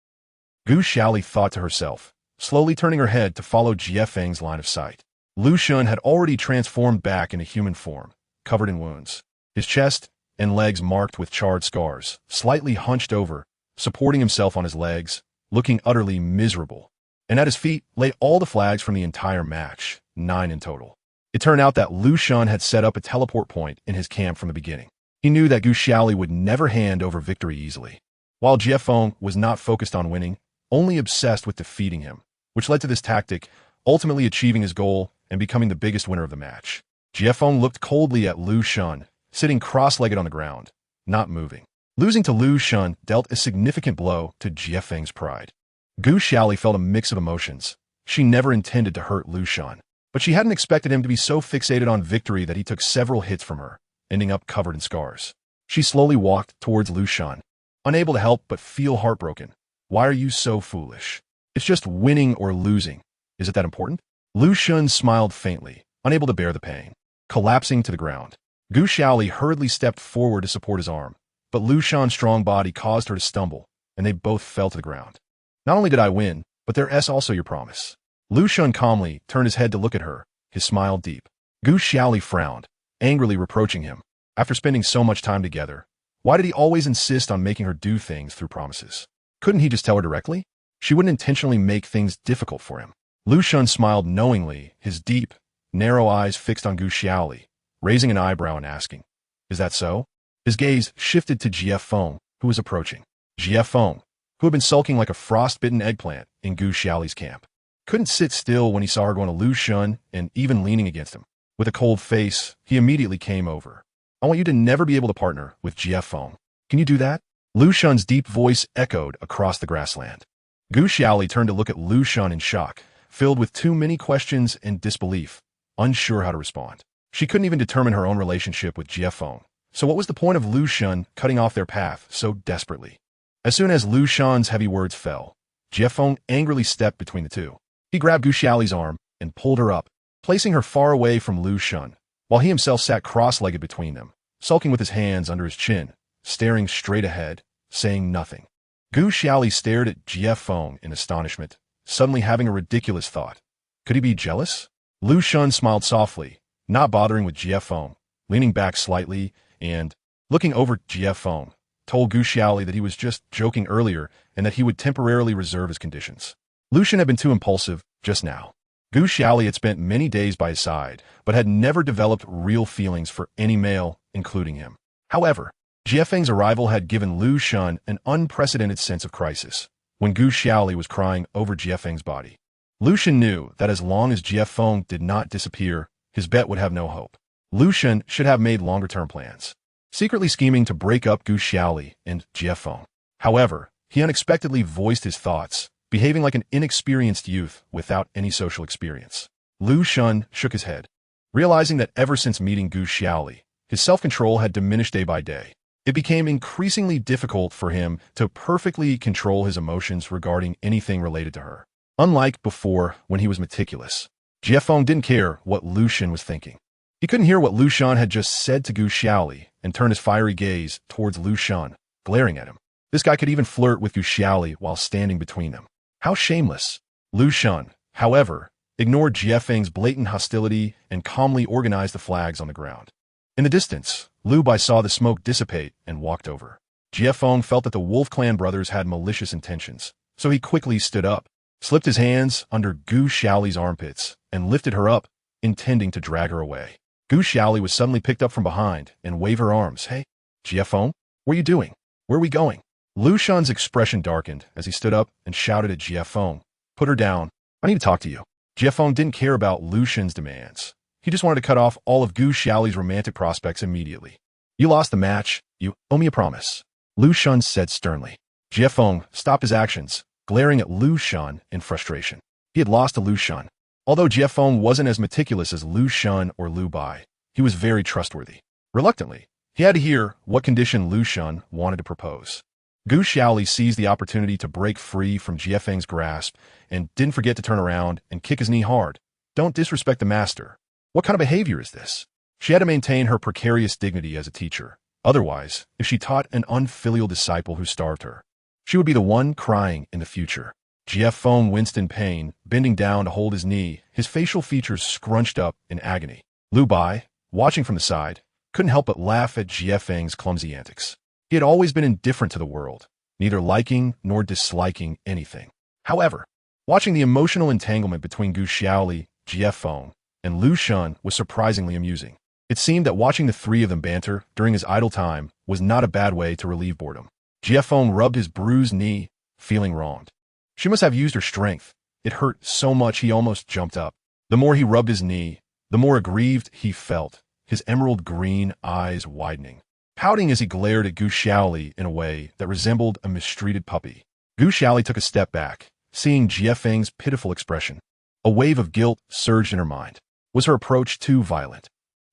Gu Xiaoli thought to herself, slowly turning her head to follow Jiefeng's line of sight. Lu Shun had already transformed back into human form, covered in wounds. His chest and legs marked with charred scars, slightly hunched over, supporting himself on his legs, looking utterly miserable. And at his feet lay all the flags from the entire match, 9 in total. It turned out that Lu Shun had set up a teleport point in his camp from the beginning. He knew that Gu Xiaoli would never hand over victory easily. While Jiefeng was not focused on winning, only obsessed with defeating him, which led to this tactic, ultimately achieving his goal and becoming the biggest winner of the match. Jiefeng looked coldly at Lu Shun, sitting cross-legged on the ground, not moving. Losing to Lu Shun dealt a significant blow to Jiefeng's pride. Gu Xiaoli felt a mix of emotions. She never intended to hurt Lu Shun, but she hadn't expected him to be so fixated on victory that he took several hits from her, ending up covered in scars. She slowly walked towards Lu Shun, unable to help but feel heartbroken. Why are you so foolish? It's just winning or losing. Is it that important? Lu Shun smiled faintly, unable to bear the pain. Collapsing to the ground, Gu Xiaoli hurriedly stepped forward to support his arm, but Lu Shun's strong body caused her to stumble, and they both fell to the ground. Not only did I win, but there's also your promise. Lu Shun calmly turned his head to look at her, his smile deep. Gu Xiaoli frowned, angrily reproaching him. After spending so much time together, why did he always insist on making her do things through promises? Couldn't he just tell her directly? She wouldn't intentionally make things difficult for him. Lu Shun smiled knowingly, his deep, narrow eyes fixed on Gu Xiaoli, raising an eyebrow and asking, "Is that so?" His gaze shifted to Jiefeng, who was approaching. Jiefeng, who had been sulking like a frost-bitten eggplant in Gu Xiaoli's camp, couldn't sit still when he saw her going to Lu Shun and even leaning against him. With a cold face, he immediately came over. "I want you to never be able to partner with Jiefeng. Can you do that?" Lu Shun's deep voice echoed across the grassland. Gu Xiaoli turned to look at Lu Shun in shock, filled with too many questions and disbelief, unsure how to respond. She couldn't even determine her own relationship with Jiefeng, so what was the point of Lu Shun cutting off their path so desperately? As soon as Lu Shun's heavy words fell, Jiefeng angrily stepped between the two. He grabbed Gu Xiaoli's arm and pulled her up, placing her far away from Lu Shun, while he himself sat cross-legged between them, sulking with his hands under his chin, staring straight ahead, saying nothing. Gu Xiaoli stared at Jiefeng in astonishment, suddenly having a ridiculous thought. Could he be jealous? Lu Shun smiled softly, not bothering with Jiefeng, leaning back slightly and, looking over Jiefeng, told Gu Xiaoli that he was just joking earlier and that he would temporarily reserve his conditions. Lu Shun had been too impulsive just now. Gu Xiaoli had spent many days by his side, but had never developed real feelings for any male, including him. However, Jiefeng's arrival had given Lu Shun an unprecedented sense of crisis. When Gu Xiaoli was crying over Jiefeng's body, Lu Shun knew that as long as Jiefeng did not disappear, his bet would have no hope. Lu Shun should have made longer-term plans, secretly scheming to break up Gu Xiaoli and Jiefeng. However, he unexpectedly voiced his thoughts, behaving like an inexperienced youth without any social experience. Lu Shun shook his head, realizing that ever since meeting Gu Xiaoli, his self-control had diminished day by day. It became increasingly difficult for him to perfectly control his emotions regarding anything related to her. Unlike before, when he was meticulous, Jiefeng didn't care what Lu Shun was thinking. He couldn't hear what Lu Shun had just said to Gu Xiaoli and turned his fiery gaze towards Lu Shun, glaring at him. This guy could even flirt with Gu Xiaoli while standing between them. How shameless. Lu Xun, however, ignored Jie Feng's blatant hostility and calmly organized the flags on the ground. In the distance, Lu Bai saw the smoke dissipate and walked over. Jie Feng felt that the Wolf Clan brothers had malicious intentions, so he quickly stood up, slipped his hands under Gu Xiaoli's armpits, and lifted her up, intending to drag her away. Gu Xiaoli was suddenly picked up from behind and waved her arms. Hey, Jie Feng, what are you doing? Where are we going? Lu Xun's expression darkened as he stood up and shouted at Jie Feng. Put her down. I need to talk to you. Jie Feng didn't care about Lu Xun's demands. He just wanted to cut off all of Gu Xiaoli's romantic prospects immediately. You lost the match. You owe me a promise. Lu Xun said sternly. Jie Feng stopped his actions, glaring at Lu Xun in frustration. He had lost to Lu Xun. Although Jie Feng wasn't as meticulous as Lu Xun or Lu Bai, he was very trustworthy. Reluctantly, he had to hear what condition Lu Xun wanted to propose. Gu Xiaoli seized the opportunity to break free from Jie Feng's grasp and didn't forget to turn around and kick his knee hard. Don't disrespect the master. What kind of behavior is this? She had to maintain her precarious dignity as a teacher. Otherwise, if she taught an unfilial disciple who starved her, she would be the one crying in the future. Jie Feng winced in pain, bending down to hold his knee, his facial features scrunched up in agony. Lu Bai, watching from the side, couldn't help but laugh at Jie Feng's clumsy antics. He had always been indifferent to the world, neither liking nor disliking anything. However, watching the emotional entanglement between Gu Xiaoli, Jie Feng, and Lu Xun was surprisingly amusing. It seemed that watching the three of them banter during his idle time was not a bad way to relieve boredom. Jie Feng rubbed his bruised knee, feeling wronged. She must have used her strength. It hurt so much he almost jumped up. The more he rubbed his knee, the more aggrieved he felt, his emerald green eyes widening, pouting as he glared at Gu Xiaoli in a way that resembled a mistreated puppy. Gu Xiaoli took a step back, seeing Jie Feng's pitiful expression. A wave of guilt surged in her mind. Was her approach too violent?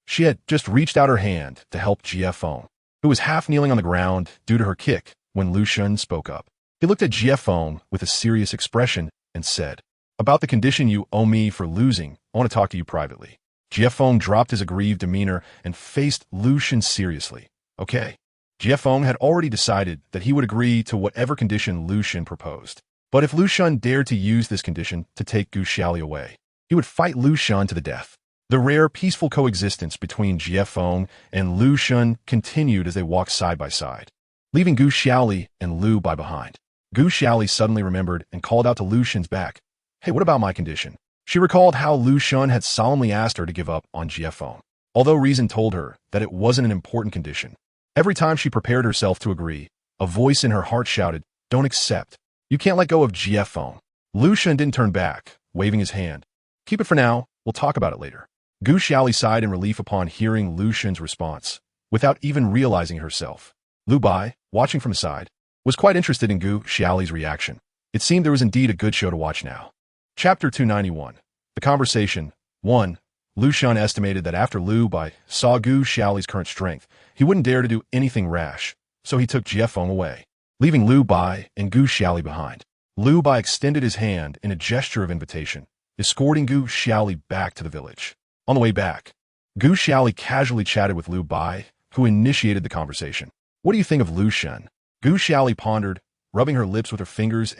She had just reached out her hand to help Jie Feng, who was half kneeling on the ground due to her kick, when Lu Xun spoke up. He looked at Jie Feng with a serious expression and said, "About the condition you owe me for losing, I want to talk to you privately." Jie Feng dropped his aggrieved demeanor and faced Lu Xun seriously. Okay. Jie Feng had already decided that he would agree to whatever condition Lu Xun proposed. But if Lu Xun dared to use this condition to take Gu Xiaoli away, he would fight Lu Xun to the death. The rare, peaceful coexistence between Jie Feng and Lu Xun continued as they walked side by side, leaving Gu Xiaoli and Lu Bai behind. Gu Xiaoli suddenly remembered and called out to Lu Xun's back. Hey, what about my condition? She recalled how Lu Xun had solemnly asked her to give up on Jie Feng, although reason told her that it wasn't an important condition. Every time she prepared herself to agree, a voice in her heart shouted, "Don't accept. You can't let go of Jie Feng." Lu Xun didn't turn back, waving his hand. "Keep it for now. We'll talk about it later." Gu Xiaoli sighed in relief upon hearing Lu Xun's response, without even realizing herself. Lu Bai, watching from the side, was quite interested in Gu Xiaoli's reaction. It seemed there was indeed a good show to watch now. Chapter 291. The Conversation. 1. Lu Xun estimated that after Lu Bai saw Gu Xiaoli's current strength, he wouldn't dare to do anything rash, so he took Jie Feng away, leaving Lu Bai and Gu Xiaoli behind. Lu Bai extended his hand in a gesture of invitation, escorting Gu Xiaoli back to the village. On the way back, Gu Xiaoli casually chatted with Lu Bai, who initiated the conversation. "What do you think of Lu Xun?" Gu Xiaoli pondered, rubbing her lips with her fingers.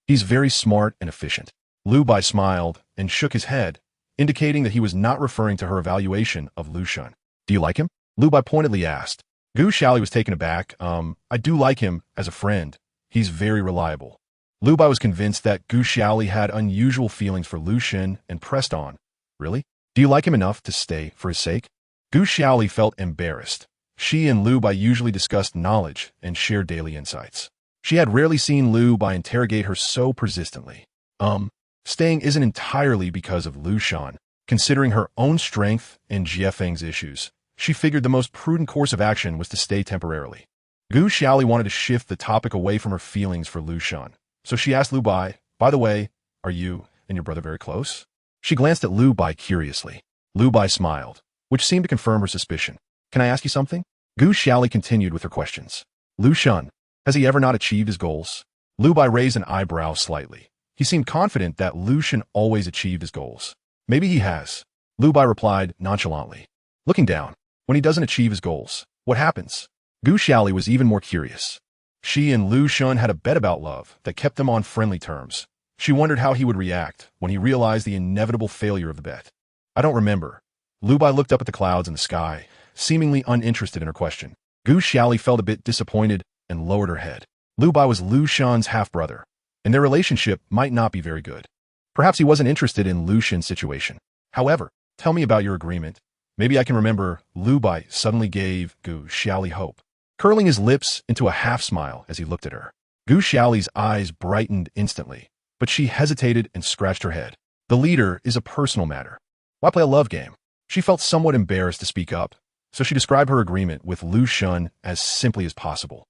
He's very smart and efficient." Lu Bai smiled and shook his head, indicating that he was not referring to her evaluation of Lu Xun. "Do you like him?" Lu Bai pointedly asked. Gu Xiaoli was taken aback. I do like him as a friend. He's very reliable." Lu Bai was convinced that Gu Xiaoli had unusual feelings for Lu Xun and pressed on. "Really? Do you like him enough to stay for his sake?" Gu Xiaoli felt embarrassed. She and Lu Bai usually discussed knowledge and shared daily insights. She had rarely seen Lu Bai interrogate her so persistently. Staying isn't entirely because of Lu Xun. Considering her own strength and Jie Feng's issues, she figured the most prudent course of action was to stay temporarily. Gu Xiaoli wanted to shift the topic away from her feelings for Lu Xun, so she asked Lu Bai, "By the way, are you and your brother very close?" She glanced at Lu Bai curiously. Lu Bai smiled, which seemed to confirm her suspicion. "Can I ask you something?" Gu Xiaoli continued with her questions. "Lu Xun, has he ever not achieved his goals?" Lu Bai raised an eyebrow slightly. He seemed confident that Lu Xun always achieved his goals. "Maybe he has," Lu Bai replied nonchalantly. Looking down, when he doesn't achieve his goals, what happens? Gu Xiaoli was even more curious. She and Lu Xun had a bet about love that kept them on friendly terms. She wondered how he would react when he realized the inevitable failure of the bet. I don't remember. Lu Bai looked up at the clouds in the sky, seemingly uninterested in her question. Gu Xiaoli felt a bit disappointed and lowered her head. Lu Bai was Lu Xun's half-brother, and their relationship might not be very good. Perhaps he wasn't interested in Lu Xun's situation. However, tell me about your agreement. Maybe I can remember. Lu Bai suddenly gave Gu Xiaoli hope, curling his lips into a half-smile as he looked at her. Gu Xiaoli's eyes brightened instantly, but she hesitated and scratched her head. The leader is a personal matter. Why play a love game? She felt somewhat embarrassed to speak up, so she described her agreement with Lu Xun as simply as possible.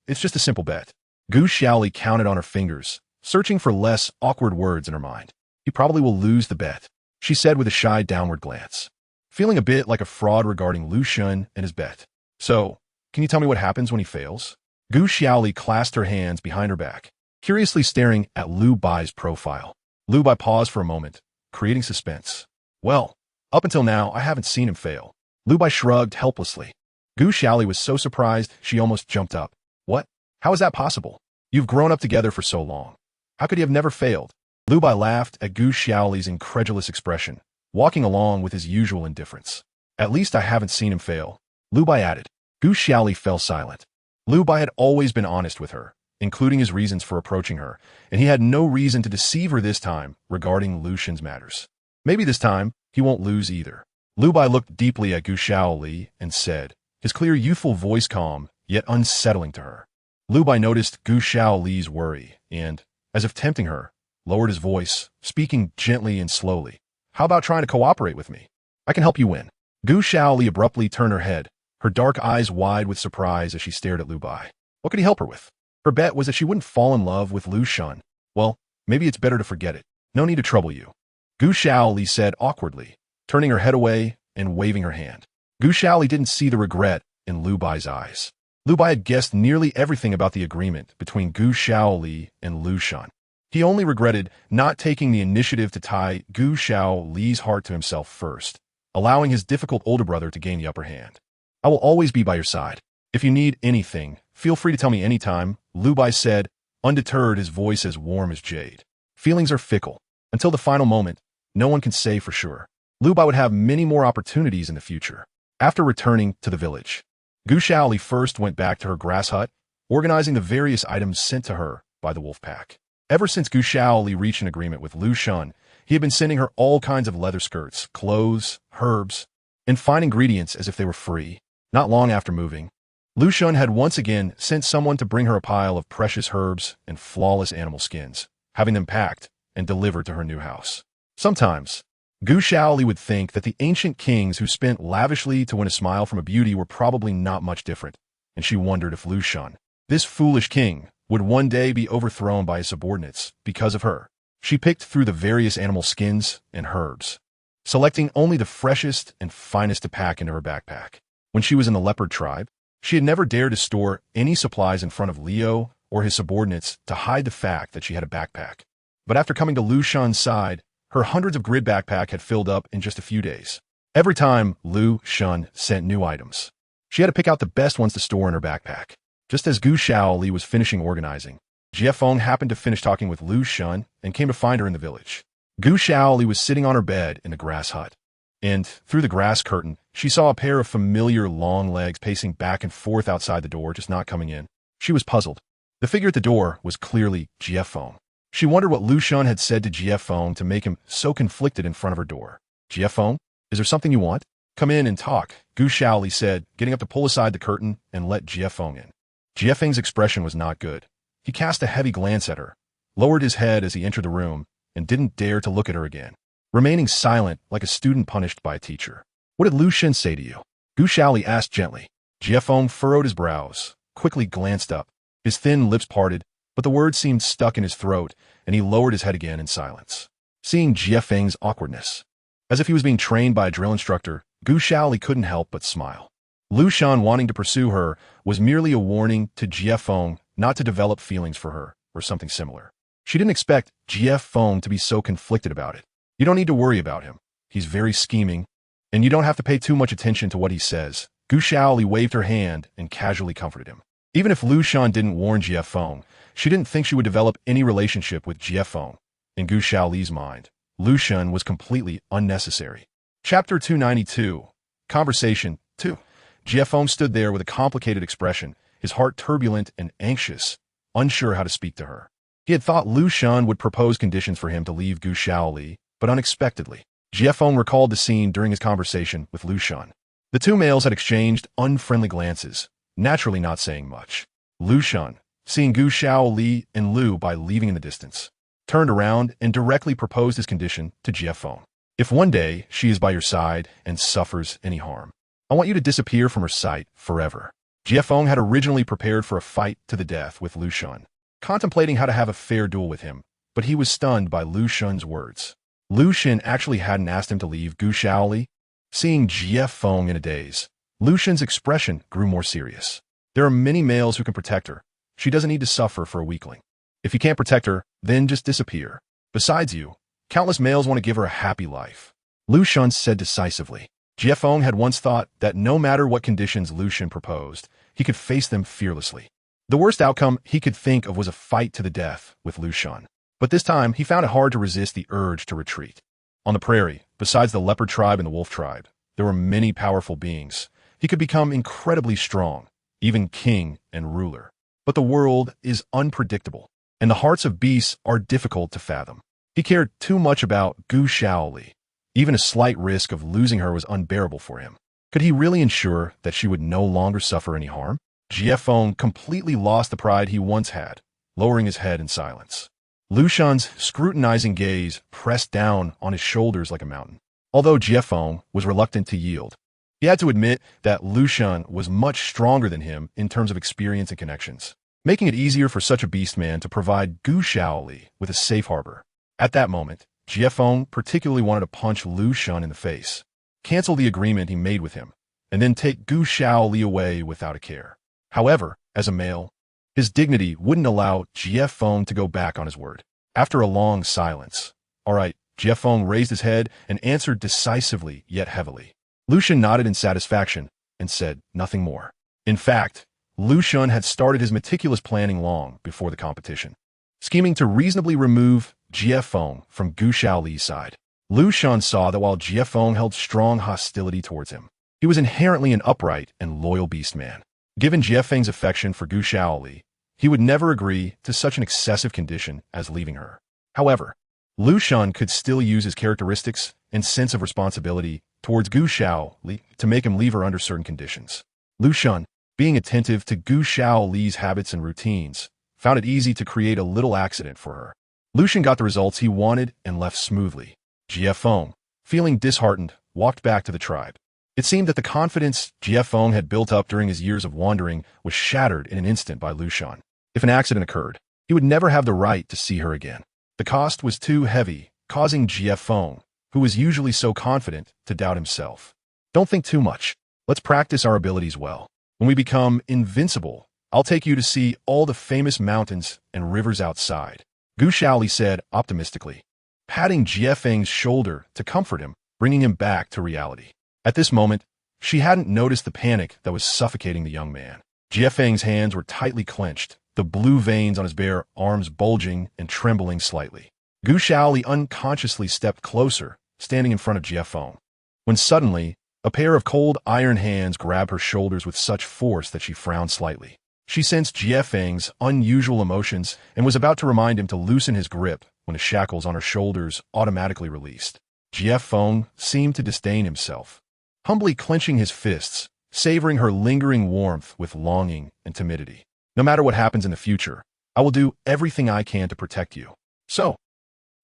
It's just a simple bet. Gu Xiaoli counted on her fingers, searching for less awkward words in her mind. He probably will lose the bet, she said with a shy downward glance, feeling a bit like a fraud regarding Lu Xun and his bet. So, can you tell me what happens when he fails? Gu Xiaoli clasped her hands behind her back, curiously staring at Lu Bai's profile. Lu Bai paused for a moment, creating suspense. Well, up until now, I haven't seen him fail. Lu Bai shrugged helplessly. Gu Xiaoli was so surprised she almost jumped up. What? How is that possible? You've grown up together for so long. How could he have never failed? Lu Bai laughed at Gu Xiaoli's incredulous expression, walking along with his usual indifference. At least I haven't seen him fail, Lu Bai added. Gu Xiaoli fell silent. Lu Bai had always been honest with her, including his reasons for approaching her, and he had no reason to deceive her this time regarding Lu Xun's matters. Maybe this time, he won't lose either. Lu Bai looked deeply at Gu Xiaoli and said, his clear youthful voice calm, yet unsettling to her. Lu Bai noticed Gu Xiaoli's worry and, as if tempting her, lowered his voice, speaking gently and slowly. How about trying to cooperate with me? I can help you win. Gu Xiaoli abruptly turned her head, her dark eyes wide with surprise as she stared at Lu Bai. What could he help her with? Her bet was that she wouldn't fall in love with Lu Xun. Well, maybe it's better to forget it. No need to trouble you. Gu Xiaoli said awkwardly, turning her head away and waving her hand. Gu Xiaoli didn't see the regret in Lu Bai's eyes. Lu Bai had guessed nearly everything about the agreement between Gu Xiaoli and Lu Xun. He only regretted not taking the initiative to tie Gu Xiaoli's heart to himself first, allowing his difficult older brother to gain the upper hand. I will always be by your side. If you need anything, feel free to tell me anytime, Lu Bai said, undeterred, his voice as warm as jade. Feelings are fickle. Until the final moment, no one can say for sure. Lu Bai would have many more opportunities in the future. After returning to the village, Gu Xiaoli first went back to her grass hut, organizing the various items sent to her by the wolf pack. Ever since Gu Xiaoli reached an agreement with Lu Xun, he had been sending her all kinds of leather skirts, clothes, herbs, and fine ingredients as if they were free. Not long after moving, Lu Xun had once again sent someone to bring her a pile of precious herbs and flawless animal skins, having them packed and delivered to her new house. Sometimes, Gu Xiaoli would think that the ancient kings who spent lavishly to win a smile from a beauty were probably not much different, and she wondered if Lu Xun, this foolish king, would one day be overthrown by his subordinates because of her. She picked through the various animal skins and herbs, selecting only the freshest and finest to pack into her backpack. When she was in the leopard tribe, she had never dared to store any supplies in front of Leo or his subordinates to hide the fact that she had a backpack. But after coming to Lu Xun's side, her hundreds of grid backpack had filled up in just a few days. Every time Lu Xun sent new items, she had to pick out the best ones to store in her backpack. Just as Gu Xiaoli was finishing organizing, Jie Feng happened to finish talking with Lu Xun and came to find her in the village. Gu Xiaoli was sitting on her bed in the grass hut, and through the grass curtain, she saw a pair of familiar long legs pacing back and forth outside the door, just not coming in. She was puzzled. The figure at the door was clearly Jie Feng. She wondered what Lu Xun had said to Jie Feng to make him so conflicted in front of her door. Jie Feng, is there something you want? Come in and talk, Gu Xiaoli said, getting up to pull aside the curtain and let Jie Feng in. Jie Feng's expression was not good. He cast a heavy glance at her, lowered his head as he entered the room, and didn't dare to look at her again, remaining silent like a student punished by a teacher. What did Lu Xun say to you? Gu Xiaoli asked gently. Jie Feng furrowed his brows, quickly glanced up. His thin lips parted, but the words seemed stuck in his throat, and he lowered his head again in silence. Seeing Jie Feng's awkwardness, as if he was being trained by a drill instructor, Gu Xiaoli couldn't help but smile. Lu Xun wanting to pursue her was merely a warning to Jie Feng not to develop feelings for her, or something similar. She didn't expect Jie Feng to be so conflicted about it. You don't need to worry about him. He's very scheming, and you don't have to pay too much attention to what he says. Gu Xiaoli waved her hand and casually comforted him. Even if Lu Shan didn't warn Jiefeng, she didn't think she would develop any relationship with Jiefeng. In Gu Xiaoli's mind, Lu Shan was completely unnecessary. Chapter 292. Conversation 2. Jiefeng stood there with a complicated expression, his heart turbulent and anxious, unsure how to speak to her. He had thought Lu Shan would propose conditions for him to leave Gu Xiaoli, but unexpectedly, Jiefeng recalled the scene during his conversation with Lu Shan. The two males had exchanged unfriendly glances, naturally not saying much. Lu Shan, seeing Gu Xiaoli and Lu Bai leaving in the distance, turned around and directly proposed his condition to Jiefeng. If one day she is by your side and suffers any harm, I want you to disappear from her sight forever. Jiefeng had originally prepared for a fight to the death with Lu Shan, contemplating how to have a fair duel with him, but he was stunned by Lu Shan's words. Lu Shan actually hadn't asked him to leave Gu Xiaoli. Seeing Jiefeng in a daze, Lu Shan's expression grew more serious. There are many males who can protect her. She doesn't need to suffer for a weakling. If you can't protect her, then just disappear. Besides you, countless males want to give her a happy life. Lu Shan said decisively. Jiefeng had once thought that no matter what conditions Lu Shan proposed, he could face them fearlessly. The worst outcome he could think of was a fight to the death with Lu Shan. But this time, he found it hard to resist the urge to retreat. On the prairie, besides the leopard tribe and the wolf tribe, there were many powerful beings. He could become incredibly strong, even king and ruler. But the world is unpredictable, and the hearts of beasts are difficult to fathom. He cared too much about Gu Xiaoli. Even a slight risk of losing her was unbearable for him. Could he really ensure that she would no longer suffer any harm? Jiefeng completely lost the pride he once had, lowering his head in silence. Lu Shan's scrutinizing gaze pressed down on his shoulders like a mountain. Although Jiefeng was reluctant to yield, he had to admit that Lu Shan was much stronger than him in terms of experience and connections, making it easier for such a beast man to provide Gu Xiaoli with a safe harbor. At that moment, Jiefeng particularly wanted to punch Lu Shan in the face, cancel the agreement he made with him, and then take Gu Xiaoli away without a care. However, as a male, his dignity wouldn't allow Jiefeng to go back on his word. After a long silence, "All right," Jiefeng raised his head and answered decisively yet heavily. Lu Shan nodded in satisfaction and said nothing more. In fact, Lu Shan had started his meticulous planning long before the competition, scheming to reasonably remove Jiefeng from Gu Xiaoli's side. Lu Shan saw that while Jiefeng held strong hostility towards him, he was inherently an upright and loyal beast man. Given Jiefeng's affection for Gu Xiaoli, he would never agree to such an excessive condition as leaving her. However, Lu Shan could still use his characteristics and sense of responsibility towards Gu Xiaoli to make him leave her under certain conditions. Lu Shan, being attentive to Gu Xiaoli's habits and routines, found it easy to create a little accident for her. Lu Shan got the results he wanted and left smoothly. Jiefeng, feeling disheartened, walked back to the tribe. It seemed that the confidence Jiefeng had built up during his years of wandering was shattered in an instant by Lu Shan. If an accident occurred, he would never have the right to see her again. The cost was too heavy, causing Jiefeng, who was usually so confident, to doubt himself. Don't think too much. Let's practice our abilities well. When we become invincible, I'll take you to see all the famous mountains and rivers outside, Gu Xiaoli said optimistically, patting Jiefeng's shoulder to comfort him, bringing him back to reality. At this moment, she hadn't noticed the panic that was suffocating the young man. Jiefeng's hands were tightly clenched, the blue veins on his bare arms bulging and trembling slightly. Gu Xiaoli unconsciously stepped closer, standing in front of Jiefeng, when suddenly, a pair of cold iron hands grabbed her shoulders with such force that she frowned slightly. She sensed Jiefeng's unusual emotions and was about to remind him to loosen his grip when the shackles on her shoulders automatically released. Jiefeng seemed to disdain himself, humbly clenching his fists, savoring her lingering warmth with longing and timidity. No matter what happens in the future, I will do everything I can to protect you. So,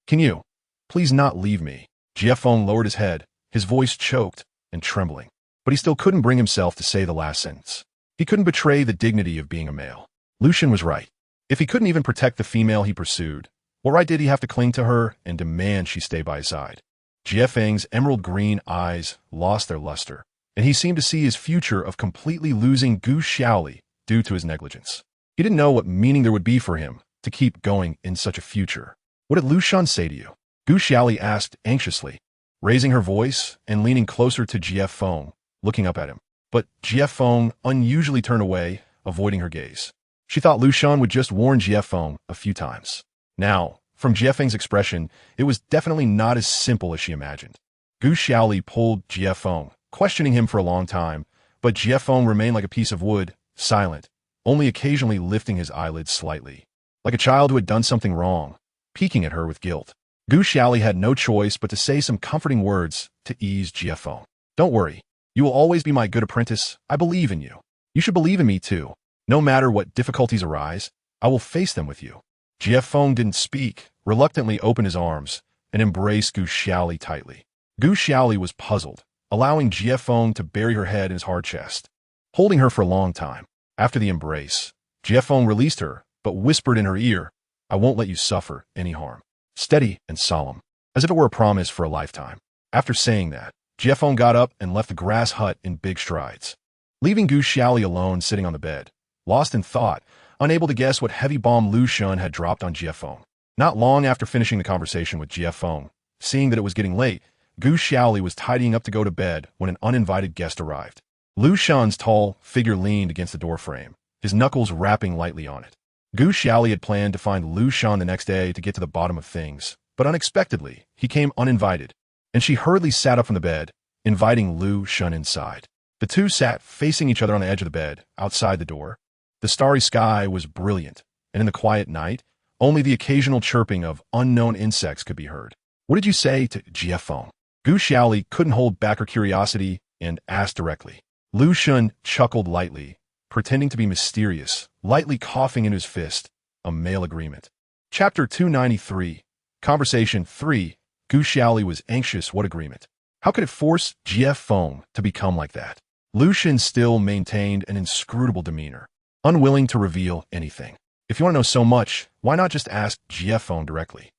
can you please not leave me? Jiefeng lowered his head, his voice choked and trembling, but he still couldn't bring himself to say the last sentence. He couldn't betray the dignity of being a male. Lu Shan was right. If he couldn't even protect the female he pursued, what right did he have to cling to her and demand she stay by his side? Jiefeng's emerald green eyes lost their luster, and he seemed to see his future of completely losing Gu Xiaoli due to his negligence. He didn't know what meaning there would be for him to keep going in such a future. What did Lu Shan say to you? Gu Xiaoli asked anxiously, raising her voice and leaning closer to Jiefeng, looking up at him. But Jiefeng unusually turned away, avoiding her gaze. She thought Lu Xun would just warn Jiefeng a few times. Now, from Jiefeng's expression, it was definitely not as simple as she imagined. Gu Xiaoli pulled Jiefeng, questioning him for a long time, but Jiefeng remained like a piece of wood, silent, only occasionally lifting his eyelids slightly, like a child who had done something wrong, peeking at her with guilt. Gu Xiaoli had no choice but to say some comforting words to ease Jiefeng. Don't worry. You will always be my good apprentice. I believe in you. You should believe in me too. No matter what difficulties arise, I will face them with you. Jiefeng didn't speak, reluctantly opened his arms, and embraced Gu Xiaoli tightly. Gu Xiaoli was puzzled, allowing Jiefeng to bury her head in his hard chest, holding her for a long time. After the embrace, Jiefeng released her, but whispered in her ear, I won't let you suffer any harm. Steady and solemn, as if it were a promise for a lifetime. After saying that, Jiefeng got up and left the grass hut in big strides, leaving Gu Xiaoli alone sitting on the bed, lost in thought, unable to guess what heavy bomb Lu Xun had dropped on Jiefeng. Not long after finishing the conversation with Jiefeng, seeing that it was getting late, Gu Xiaoli was tidying up to go to bed when an uninvited guest arrived. Lu Xun's tall figure leaned against the doorframe, his knuckles rapping lightly on it. Gu Xiaoli had planned to find Lu Xun the next day to get to the bottom of things, but unexpectedly, he came uninvited, and she hurriedly sat up from the bed, inviting Lu Xun inside. The two sat facing each other on the edge of the bed, outside the door. The starry sky was brilliant, and in the quiet night, only the occasional chirping of unknown insects could be heard. What did you say to Jiefeng? Gu Xiaoli couldn't hold back her curiosity and asked directly. Lu Xun chuckled lightly, pretending to be mysterious, lightly coughing in his fist, a male agreement. Chapter 293, Conversation 3, Gu Xiaoli was anxious. What agreement? How could it force Jiefeng to become like that? Lu Xun still maintained an inscrutable demeanor, unwilling to reveal anything. If you want to know so much, why not just ask Jiefeng directly?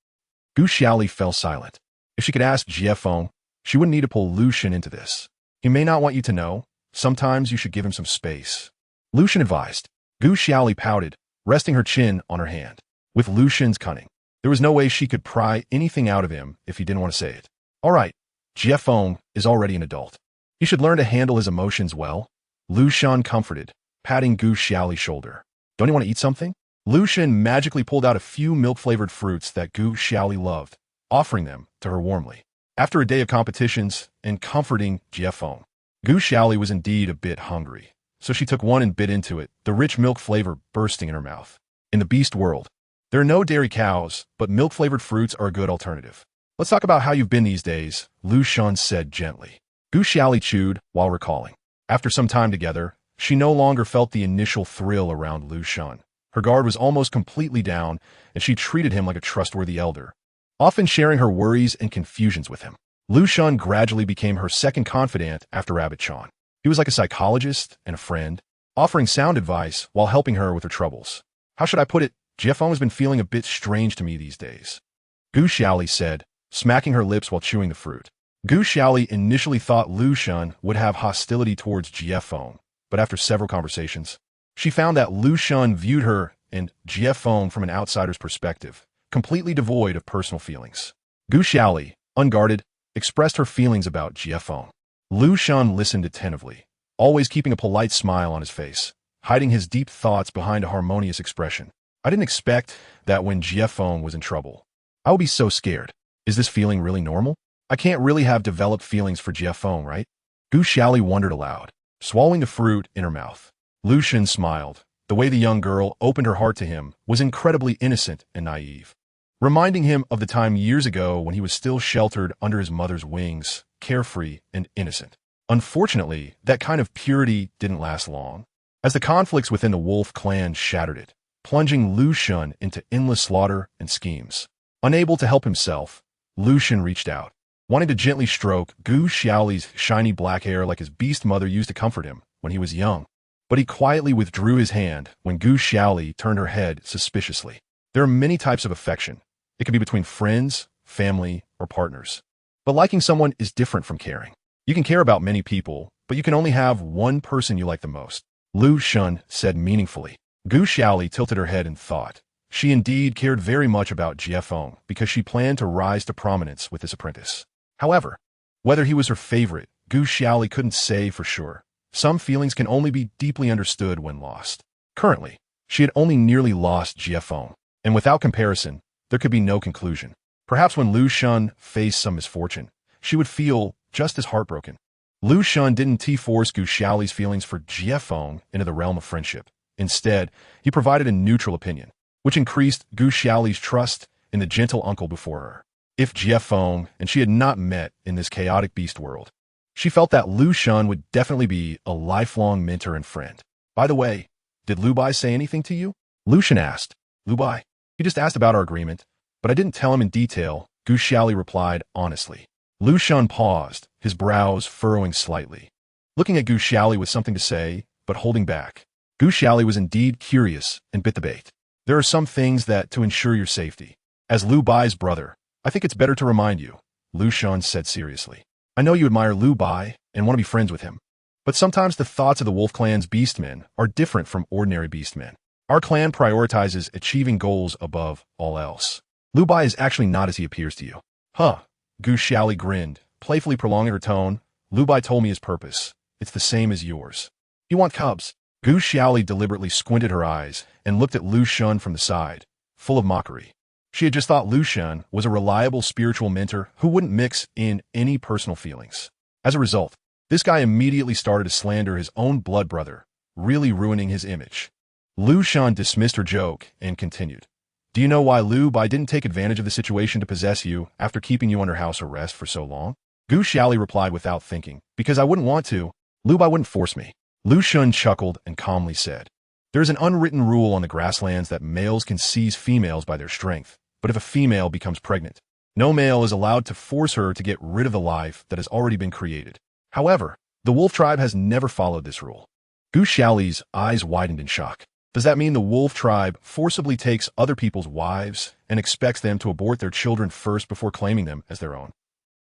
Gu Xiaoli fell silent. If she could ask Jiefeng, she wouldn't need to pull Lu Xun into this. He may not want you to know. Sometimes you should give him some space. Lu Xun advised. Gu Xiaoli pouted, resting her chin on her hand. With Lu Xun's cunning, there was no way she could pry anything out of him if he didn't want to say it. All right, Jiefeng is already an adult. He should learn to handle his emotions well. Lu Xun comforted, patting Gu Xiaoli's shoulder. Don't you want to eat something? Lu Xun magically pulled out a few milk-flavored fruits that Gu Xiaoli loved, offering them to her warmly. After a day of competitions and comforting Jiefeng, Gu Xiaoli was indeed a bit hungry, so she took one and bit into it, the rich milk flavor bursting in her mouth. In the beast world, there are no dairy cows, but milk-flavored fruits are a good alternative. Let's talk about how you've been these days, Lu Xun said gently. Gu Xiaoli chewed while recalling. After some time together, she no longer felt the initial thrill around Lu Xun. Her guard was almost completely down, and she treated him like a trustworthy elder, often sharing her worries and confusions with him. Lu Xun gradually became her second confidant after Rabbit Chan. He was like a psychologist and a friend, offering sound advice while helping her with her troubles. How should I put it? Jiefeng has been feeling a bit strange to me these days, Gu Xiaoli said, smacking her lips while chewing the fruit. Gu Xiaoli initially thought Lu Xun would have hostility towards Jiefeng, but after several conversations, she found that Lu Xun viewed her and Jiefeng from an outsider's perspective, completely devoid of personal feelings. Gu Xiaoli, unguarded, expressed her feelings about Jiefeng. Lu Xun listened attentively, always keeping a polite smile on his face, hiding his deep thoughts behind a harmonious expression. I didn't expect that when Jiefeng was in trouble. I would be so scared. Is this feeling really normal? I can't really have developed feelings for Jiefeng, right? Gu Xiaoli wondered aloud, swallowing the fruit in her mouth. Lu Xun smiled. The way the young girl opened her heart to him was incredibly innocent and naive, reminding him of the time years ago when he was still sheltered under his mother's wings, carefree and innocent. Unfortunately, that kind of purity didn't last long, as the conflicts within the wolf clan shattered it, plunging Lu Xun into endless slaughter and schemes. Unable to help himself, Lu Xun reached out, wanting to gently stroke Gu Xiaoli's shiny black hair like his beast mother used to comfort him when he was young. But he quietly withdrew his hand when Gu Xiaoli turned her head suspiciously. There are many types of affection. It can be between friends, family, or partners. But liking someone is different from caring. You can care about many people, but you can only have one person you like the most, Lu Xun said meaningfully. Gu Xiaoli tilted her head in thought. She indeed cared very much about Jiefeng because she planned to rise to prominence with this apprentice. However, whether he was her favorite, Gu Xiaoli couldn't say for sure. Some feelings can only be deeply understood when lost. Currently, she had only nearly lost Jiefeng, and without comparison, there could be no conclusion. Perhaps when Lu Xun faced some misfortune, she would feel just as heartbroken. Lu Xun didn't T-force Gu Xiaoli's feelings for Jiefeng into the realm of friendship. Instead, he provided a neutral opinion, which increased Gu Xiaoli's trust in the gentle uncle before her. If Jiefeng and she had not met in this chaotic beast world, she felt that Lu Xun would definitely be a lifelong mentor and friend. By the way, did Lu Bai say anything to you? Lu Xun asked. Lu Bai? He just asked about our agreement, but I didn't tell him in detail, Gu Xiaoli replied honestly. Lu Xun paused, his brows furrowing slightly, looking at Gu Xiaoli with something to say, but holding back. Gu Xiaoli was indeed curious and bit the bait. There are some things that to ensure your safety. As Lu Bai's brother, I think it's better to remind you, Lu Xun said seriously. I know you admire Lu Bai and want to be friends with him, but sometimes the thoughts of the Wolf Clan's beastmen are different from ordinary beastmen. Our clan prioritizes achieving goals above all else. Lu Bai is actually not as he appears to you. Huh? Gu Xiaoli grinned, playfully prolonging her tone. Lu Bai told me his purpose. It's the same as yours. You want cubs? Gu Xiaoli deliberately squinted her eyes and looked at Lu Xun from the side, full of mockery. She had just thought Lu Xun was a reliable spiritual mentor who wouldn't mix in any personal feelings. As a result, this guy immediately started to slander his own blood brother, really ruining his image. Lu Xun dismissed her joke and continued. Do you know why Lu Bai didn't take advantage of the situation to possess you after keeping you under house arrest for so long? Gu Xiaoli replied without thinking. Because I wouldn't want to. Lu Bai wouldn't force me. Lu Xun chuckled and calmly said. There is an unwritten rule on the grasslands that males can seize females by their strength, but if a female becomes pregnant, no male is allowed to force her to get rid of the life that has already been created. However, the wolf tribe has never followed this rule. Gu Xiaoli's eyes widened in shock. Does that mean the wolf tribe forcibly takes other people's wives and expects them to abort their children first before claiming them as their own?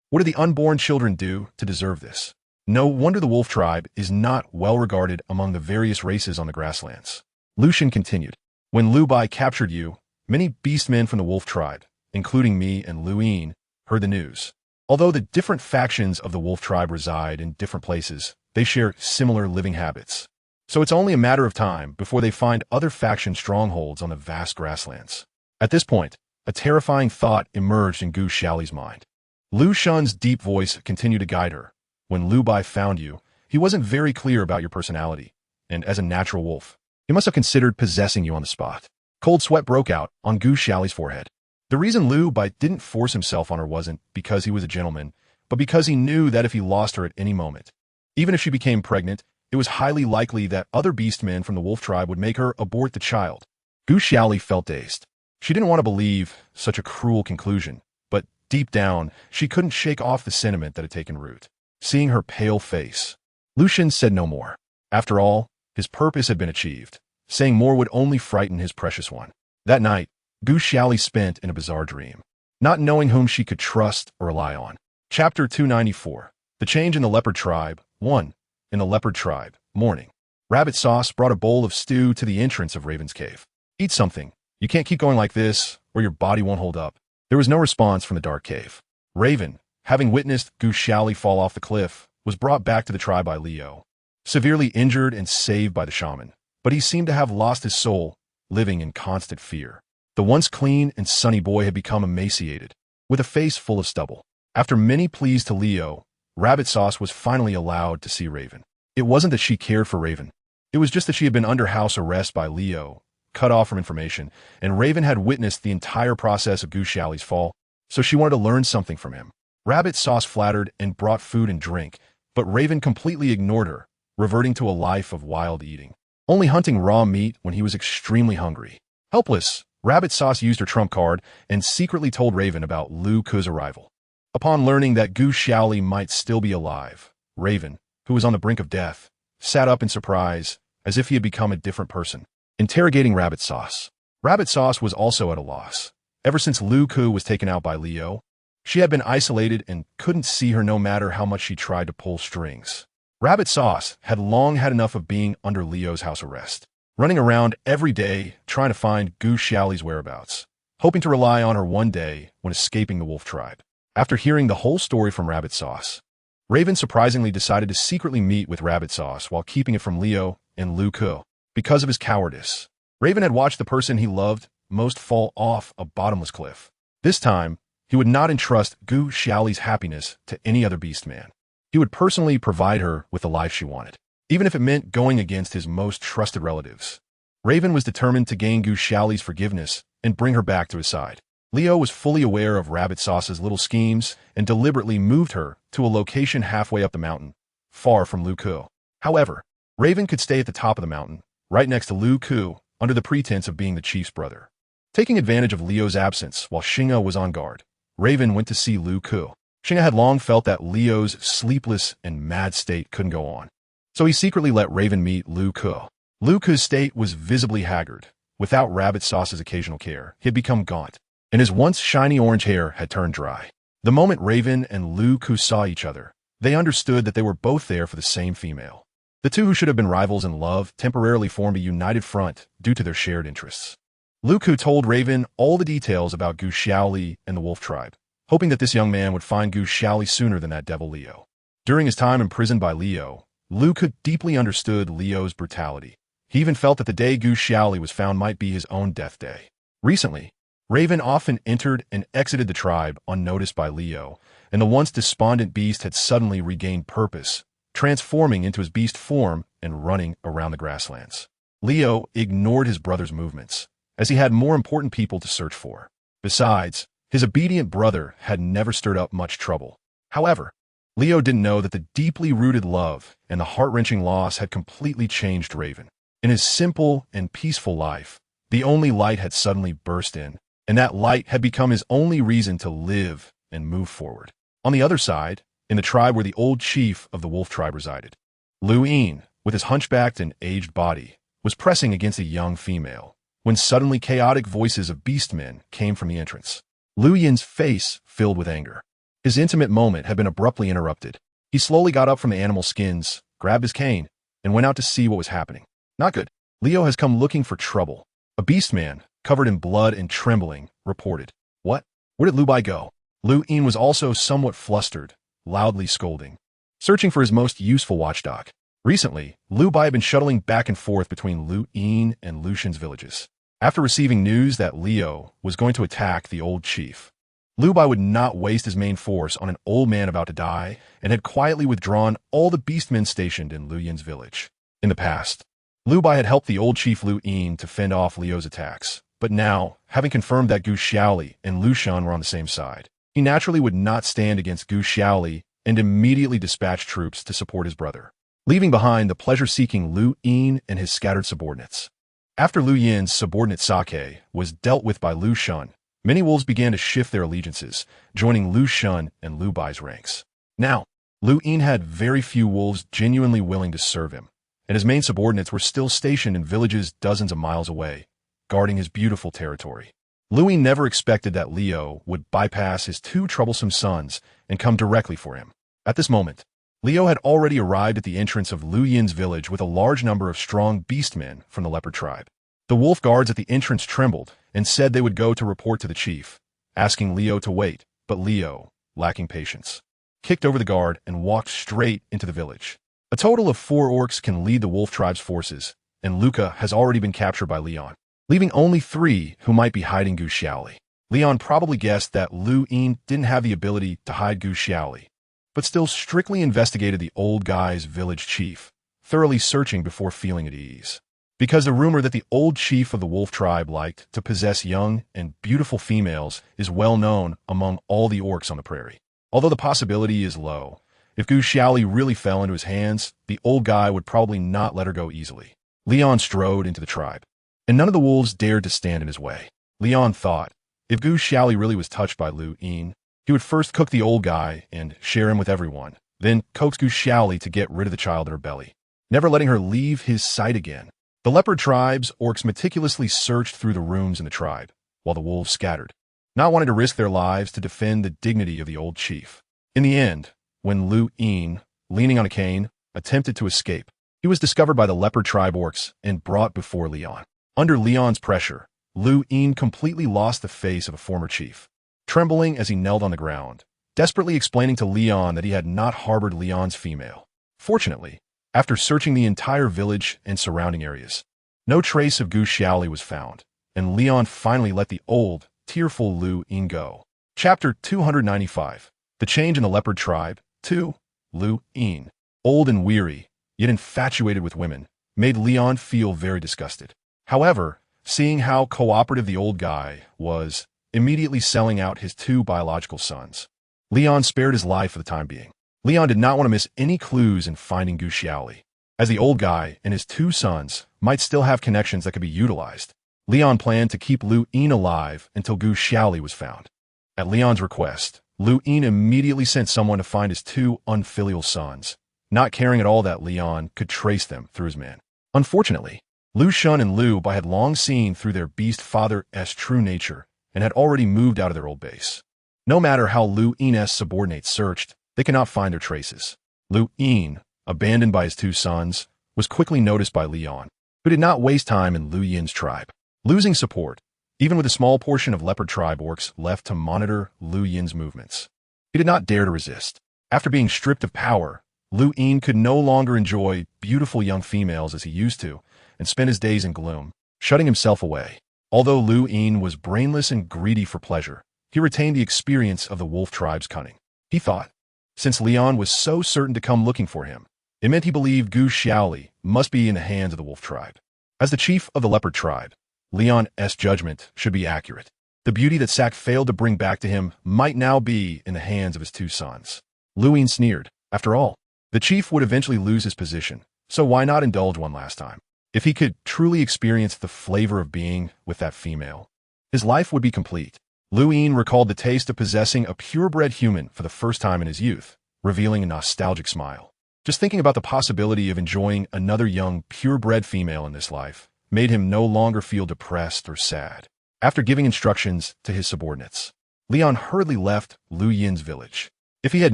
What do the unborn children do to deserve this? No wonder the wolf tribe is not well regarded among the various races on the grasslands. Lu Xun continued. When Lu Bai captured you, many beastmen from the wolf tribe, including me and Lu Yin, heard the news. Although the different factions of the wolf tribe reside in different places, they share similar living habits. So it's only a matter of time before they find other faction strongholds on the vast grasslands. At this point, a terrifying thought emerged in Gu Xiaoli's mind. Lu Xun's deep voice continued to guide her. When Lu Bai found you, he wasn't very clear about your personality, and as a natural wolf, he must have considered possessing you on the spot. Cold sweat broke out on Gu Xiaoli's forehead. The reason Lu Bai didn't force himself on her wasn't because he was a gentleman, but because he knew that if he lost her at any moment, even if she became pregnant, it was highly likely that other beastmen from the wolf tribe would make her abort the child. Gu Xiaoli felt dazed. She didn't want to believe such a cruel conclusion, but deep down, she couldn't shake off the sentiment that had taken root. Seeing her pale face, Lu Xun said no more. After all, his purpose had been achieved. Saying more would only frighten his precious one. That night, Gu Xiaoli spent in a bizarre dream, not knowing whom she could trust or rely on. Chapter 294. The Change in the Leopard Tribe. 1. In the Leopard Tribe. Morning. Rabbit Sauce brought a bowl of stew to the entrance of Raven's cave. Eat something. You can't keep going like this, or your body won't hold up. There was no response from the dark cave. Raven, having witnessed Gu Xiaoli fall off the cliff, was brought back to the tribe by Leo, severely injured and saved by the shaman. But he seemed to have lost his soul, living in constant fear. The once clean and sunny boy had become emaciated, with a face full of stubble. After many pleas to Leo, Rabbit Sauce was finally allowed to see Raven. It wasn't that she cared for Raven. It was just that she had been under house arrest by Leo, cut off from information, and Raven had witnessed the entire process of Gu Xiaoli's fall, so she wanted to learn something from him. Rabbit Sauce flattered and brought food and drink, but Raven completely ignored her, reverting to a life of wild eating, only hunting raw meat when he was extremely hungry. Helpless, Rabbit Sauce used her trump card and secretly told Raven about Lu Ku's arrival. Upon learning that Gu Xiaoli might still be alive, Raven, who was on the brink of death, sat up in surprise, as if he had become a different person. Interrogating Rabbit Sauce. Rabbit Sauce was also at a loss. Ever since Lu Ku was taken out by Leo, she had been isolated and couldn't see her no matter how much she tried to pull strings. Rabbit Sauce had long had enough of being under Leo's house arrest, running around every day trying to find Gu Xiaoli's whereabouts, hoping to rely on her one day when escaping the wolf tribe. After hearing the whole story from Rabbit Sauce, Raven surprisingly decided to secretly meet with Rabbit Sauce while keeping it from Leo and Lu Ku. because of his cowardice. Raven had watched the person he loved most fall off a bottomless cliff. This time, he would not entrust Gu Xiaoli's happiness to any other beast man. He would personally provide her with the life she wanted, even if it meant going against his most trusted relatives. Raven was determined to gain Gu Xiaoli's forgiveness and bring her back to his side. Leo was fully aware of Rabbit Sauce's little schemes and deliberately moved her to a location halfway up the mountain, far from Lu Ku. However, Raven could stay at the top of the mountain, right next to Lu Ku, under the pretense of being the chief's brother. Taking advantage of Leo's absence while Xing'e was on guard, Raven went to see Lu Ku. Xing'e had long felt that Leo's sleepless and mad state couldn't go on, so he secretly let Raven meet Lu Ku. Lu Ku's state was visibly haggard. Without Rabbit Sauce's occasional care, he had become gaunt, and his once shiny orange hair had turned dry. The moment Raven and Lu Ku saw each other, they understood that they were both there for the same female. The two who should have been rivals in love temporarily formed a united front due to their shared interests. Lu Ku told Raven all the details about Gu Xiaoli and the wolf tribe, hoping that this young man would find Gu Xiaoli sooner than that devil Leo. During his time imprisoned by Leo, Lu Ku deeply understood Leo's brutality. He even felt that the day Gu Xiaoli was found might be his own death day. Recently, Raven often entered and exited the tribe unnoticed by Leo, and the once despondent beast had suddenly regained purpose, transforming into his beast form and running around the grasslands. Leo ignored his brother's movements, as he had more important people to search for. Besides, his obedient brother had never stirred up much trouble. However, Leo didn't know that the deeply rooted love and the heart-wrenching loss had completely changed Raven. In his simple and peaceful life, the only light had suddenly burst in, and that light had become his only reason to live and move forward. On the other side, in the tribe where the old chief of the wolf tribe resided, Lu Yin, with his hunchbacked and aged body, was pressing against a young female, when suddenly chaotic voices of beastmen came from the entrance. Lu Yin's face filled with anger. His intimate moment had been abruptly interrupted. He slowly got up from the animal skins, grabbed his cane, and went out to see what was happening. Not good. Leo has come looking for trouble. A beastman, covered in blood and trembling, reported. What? Where did Lu Bai go? Lu Yin was also somewhat flustered, loudly scolding, searching for his most useful watchdog. Recently, Lu Bai had been shuttling back and forth between Lu Yin and Lu Xin's villages. After receiving news that Leo was going to attack the old chief, Lu Bai would not waste his main force on an old man about to die and had quietly withdrawn all the beastmen stationed in Lu Yin's village. In the past, Lu Bai had helped the old chief Lu Yin to fend off Leo's attacks, but now, having confirmed that Gu Xiaoli and Lu Shan were on the same side, he naturally would not stand against Gu Xiaoli and immediately dispatched troops to support his brother, leaving behind the pleasure-seeking Lu Yin and his scattered subordinates. After Lu Yin's subordinate Sake was dealt with by Lu Shan, many wolves began to shift their allegiances, joining Lu Shan and Lu Bai's ranks. Now, Lu Yin had very few wolves genuinely willing to serve him, and his main subordinates were still stationed in villages dozens of miles away, guarding his beautiful territory. Lu Yin never expected that Leo would bypass his two troublesome sons and come directly for him. At this moment, Leo had already arrived at the entrance of Lu Yin's village with a large number of strong beastmen from the leopard tribe. The wolf guards at the entrance trembled and said they would go to report to the chief, asking Leo to wait, but Leo, lacking patience, kicked over the guard and walked straight into the village. A total of 4 orcs can lead the wolf tribe's forces, and Luca has already been captured by Leon, leaving only 3 who might be hiding Gu Xiaoli. Leon probably guessed that Lu Yin didn't have the ability to hide Gu Xiaoli, but still strictly investigated the old guy's village chief, thoroughly searching before feeling at ease. Because the rumor that the old chief of the wolf tribe liked to possess young and beautiful females is well known among all the orcs on the prairie. Although the possibility is low, if Gu Xiaoli really fell into his hands, the old guy would probably not let her go easily. Leon strode into the tribe, and none of the wolves dared to stand in his way. Leon thought, if Gu Xiaoli really was touched by Lu Yin, he would first cook the old guy and share him with everyone, then coax Gu Xiaoli to get rid of the child in her belly, never letting her leave his sight again. The leopard tribe's orcs meticulously searched through the rooms in the tribe, while the wolves scattered, not wanting to risk their lives to defend the dignity of the old chief. In the end, when Lu Yin, leaning on a cane, attempted to escape, he was discovered by the leopard tribe orcs and brought before Leon. Under Leon's pressure, Lu Yin completely lost the face of a former chief, trembling as he knelt on the ground, desperately explaining to Leon that he had not harbored Leon's female. Fortunately, after searching the entire village and surrounding areas, No trace of Gu Xiaoli was found, and Leon finally let the old, tearful Lu Yin go. Chapter 295. The Change in the Leopard Tribe. 2. Lu Yin, old and weary, yet infatuated with women, made Leon feel very disgusted. However, seeing how cooperative the old guy was, immediately selling out his 2 biological sons, Leon spared his life for the time being. Leon did not want to miss any clues in finding Gu Xiaoli, as the old guy and his 2 sons might still have connections that could be utilized. Leon planned to keep Lu Yin alive until Gu Xiaoli was found. At Leon's request, Lu Yin immediately sent someone to find his 2 unfilial sons, not caring at all that Leon could trace them through his men. Unfortunately, Lu Shun and Lu Bai had long seen through their beast father's true nature and had already moved out of their old base. No matter how Lu Yin's subordinates searched, they could not find their traces. Lu Yin, abandoned by his 2 sons, was quickly noticed by Leon, who did not waste time in Lu Yin's tribe. Losing support, even with a small portion of Leopard tribe orcs left to monitor Lu Yin's movements, he did not dare to resist. After being stripped of power, Lu Yin could no longer enjoy beautiful young females as he used to, and spent his days in gloom, shutting himself away. Although Lu Yin was brainless and greedy for pleasure, he retained the experience of the wolf tribe's cunning. He thought, since Leon was so certain to come looking for him, it meant he believed Gu Xiaoli must be in the hands of the wolf tribe. As the chief of the leopard tribe, Leon's judgment should be accurate. The beauty that Sack failed to bring back to him might now be in the hands of his 2 sons. Lu Yin sneered. After all, the chief would eventually lose his position, so why not indulge one last time? If he could truly experience the flavor of being with that female, his life would be complete. Lu Yin recalled the taste of possessing a purebred human for the first time in his youth, revealing a nostalgic smile. Just thinking about the possibility of enjoying another young, purebred female in this life made him no longer feel depressed or sad. After giving instructions to his subordinates, Leon hurriedly left Lu Yin's village. If he had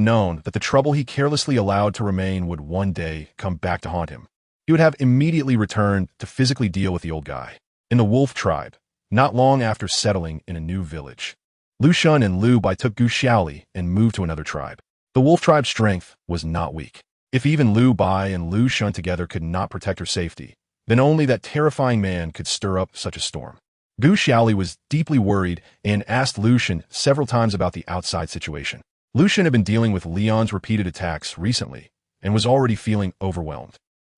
known that the trouble he carelessly allowed to remain would one day come back to haunt him, he would have immediately returned to physically deal with the old guy. In the wolf tribe, not long after settling in a new village, Lu Shun and Lu Bai took Gu Xiaoli and moved to another tribe. The wolf tribe's strength was not weak. If even Lu Bai and Lu Shun together could not protect her safety, then only that terrifying man could stir up such a storm. Gu Xiaoli was deeply worried and asked Lu Shun several times about the outside situation. Lu Shun had been dealing with Leon's repeated attacks recently and was already feeling overwhelmed.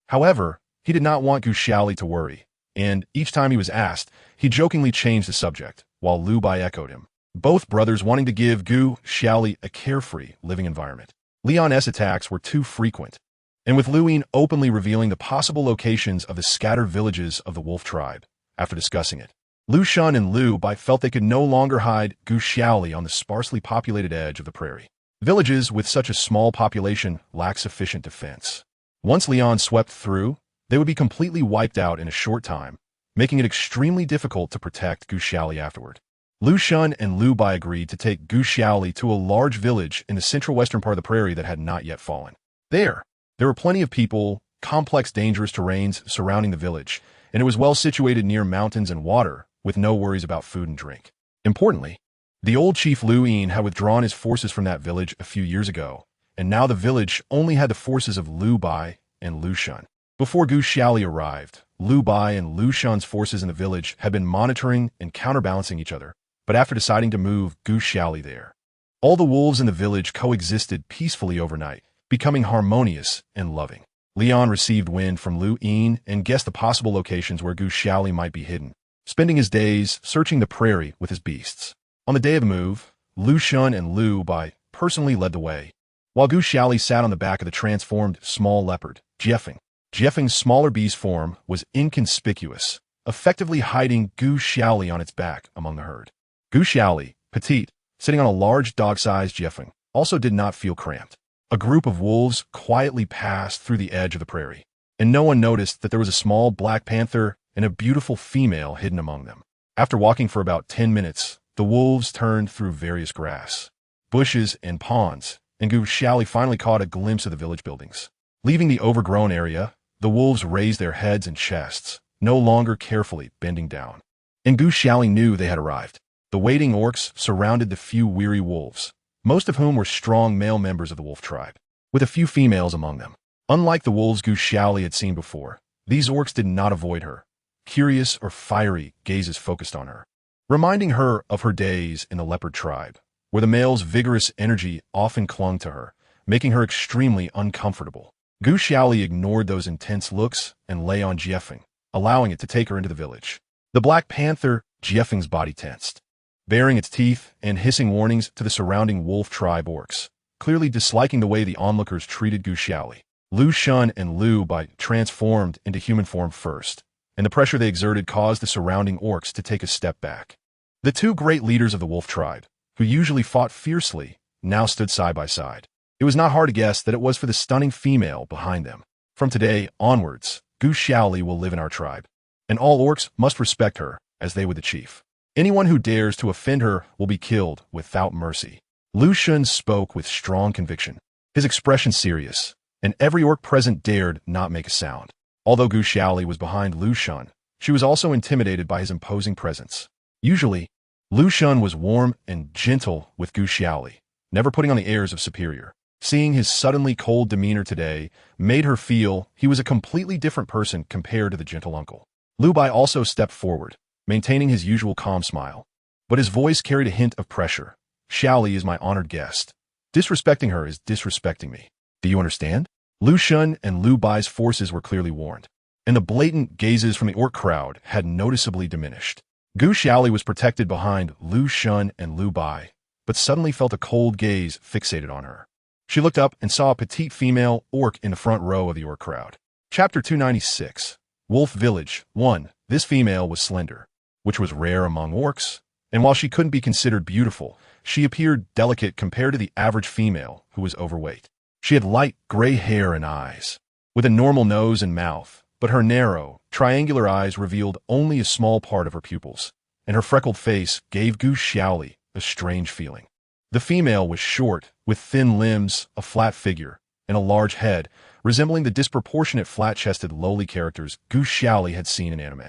However, he did not want Gu Xiaoli to worry, and each time he was asked, he jokingly changed the subject, while Lu Bai echoed him, both brothers wanting to give Gu Xiaoli a carefree living environment. Leon's attacks were too frequent, and with Lu Yin openly revealing the possible locations of the scattered villages of the wolf tribe, after discussing it, Lu Shun and Lu Bai felt they could no longer hide Gu Xiaoli on the sparsely populated edge of the prairie. Villages with such a small population lack sufficient defense. Once Leon swept through, they would be completely wiped out in a short time, making it extremely difficult to protect Gu Xiaoli afterward. Lu Shun and Lu Bai agreed to take Gu Xiaoli to a large village in the central western part of the prairie that had not yet fallen. There were plenty of people, complex dangerous terrains surrounding the village, and it was well situated near mountains and water, with no worries about food and drink. Importantly, the old chief Lu Yin had withdrawn his forces from that village a few years ago, and now the village only had the forces of Lu Bai and Lu Shun. Before Gu Xiaoli arrived, Lu Bai and Lu Shun's forces in the village had been monitoring and counterbalancing each other, but after deciding to move Gu Xiaoli there, all the wolves in the village coexisted peacefully overnight, becoming harmonious and loving. Leon received wind from Lu Yin and guessed the possible locations where Gu Xiaoli might be hidden, spending his days searching the prairie with his beasts. On the day of the move, Lu Shun and Lu Bai personally led the way, while Gu Xiaoli sat on the back of the transformed small leopard, Jiefeng. Jiefeng's smaller beast form was inconspicuous, effectively hiding Gu Xiaoli on its back among the herd. Gu Xiaoli, petite, sitting on a large dog-sized Jiefeng, also did not feel cramped. A group of wolves quietly passed through the edge of the prairie, and no one noticed that there was a small black panther and a beautiful female hidden among them. After walking for about 10 minutes, the wolves turned through various grass, bushes, and ponds, and Gu Xiaoli finally caught a glimpse of the village buildings. Leaving the overgrown area, the wolves raised their heads and chests, no longer carefully bending down. And Gu Xiaoli knew they had arrived. The waiting orcs surrounded the few weary wolves, most of whom were strong male members of the wolf tribe, with a few females among them. Unlike the wolves Gu Xiaoli had seen before, these orcs did not avoid her. curious or fiery gazes focused on her, reminding her of her days in the Leopard tribe, where the male's vigorous energy often clung to her, making her extremely uncomfortable. Gu Xiaoli ignored those intense looks and lay on Jiefeng, allowing it to take her into the village. The Black Panther, Jiefeng's body tensed, baring its teeth and hissing warnings to the surrounding wolf tribe orcs, clearly disliking the way the onlookers treated Gu Xiaoli. Lu Shun and Lu Bai transformed into human form first, and the pressure they exerted caused the surrounding orcs to take a step back. The two great leaders of the wolf tribe, who usually fought fiercely, now stood side by side. It was not hard to guess that it was for the stunning female behind them. From today onwards, Gu Xiaoli will live in our tribe, and all orcs must respect her as they would the chief. Anyone who dares to offend her will be killed without mercy. Lu Shun spoke with strong conviction, his expression serious, and every orc present dared not make a sound. Although Gu Xiaoli was behind Lu Shun, she was also intimidated by his imposing presence. Usually, Lu Shun was warm and gentle with Gu Xiaoli, never putting on the airs of superior. Seeing his suddenly cold demeanor today made her feel he was a completely different person compared to the gentle uncle. Lu Bai also stepped forward, maintaining his usual calm smile, but his voice carried a hint of pressure. Xiaoli is my honored guest. Disrespecting her is disrespecting me. Do you understand? Lu Shun and Lu Bai's forces were clearly warned, and the blatant gazes from the orc crowd had noticeably diminished. Gu Xiaoli was protected behind Lu Shun and Lu Bai, but suddenly felt a cold gaze fixated on her. She looked up and saw a petite female orc in the front row of the orc crowd. Chapter 296. Wolf Village 1. This female was slender, which was rare among orcs, and while she couldn't be considered beautiful, she appeared delicate compared to the average female who was overweight. She had light gray hair and eyes, with a normal nose and mouth, but her narrow, triangular eyes revealed only a small part of her pupils, and her freckled face gave Gu Xiaoli a strange feeling. The female was short, with thin limbs, a flat figure, and a large head, resembling the disproportionate flat-chested lowly characters Gu Xiaoli had seen in anime.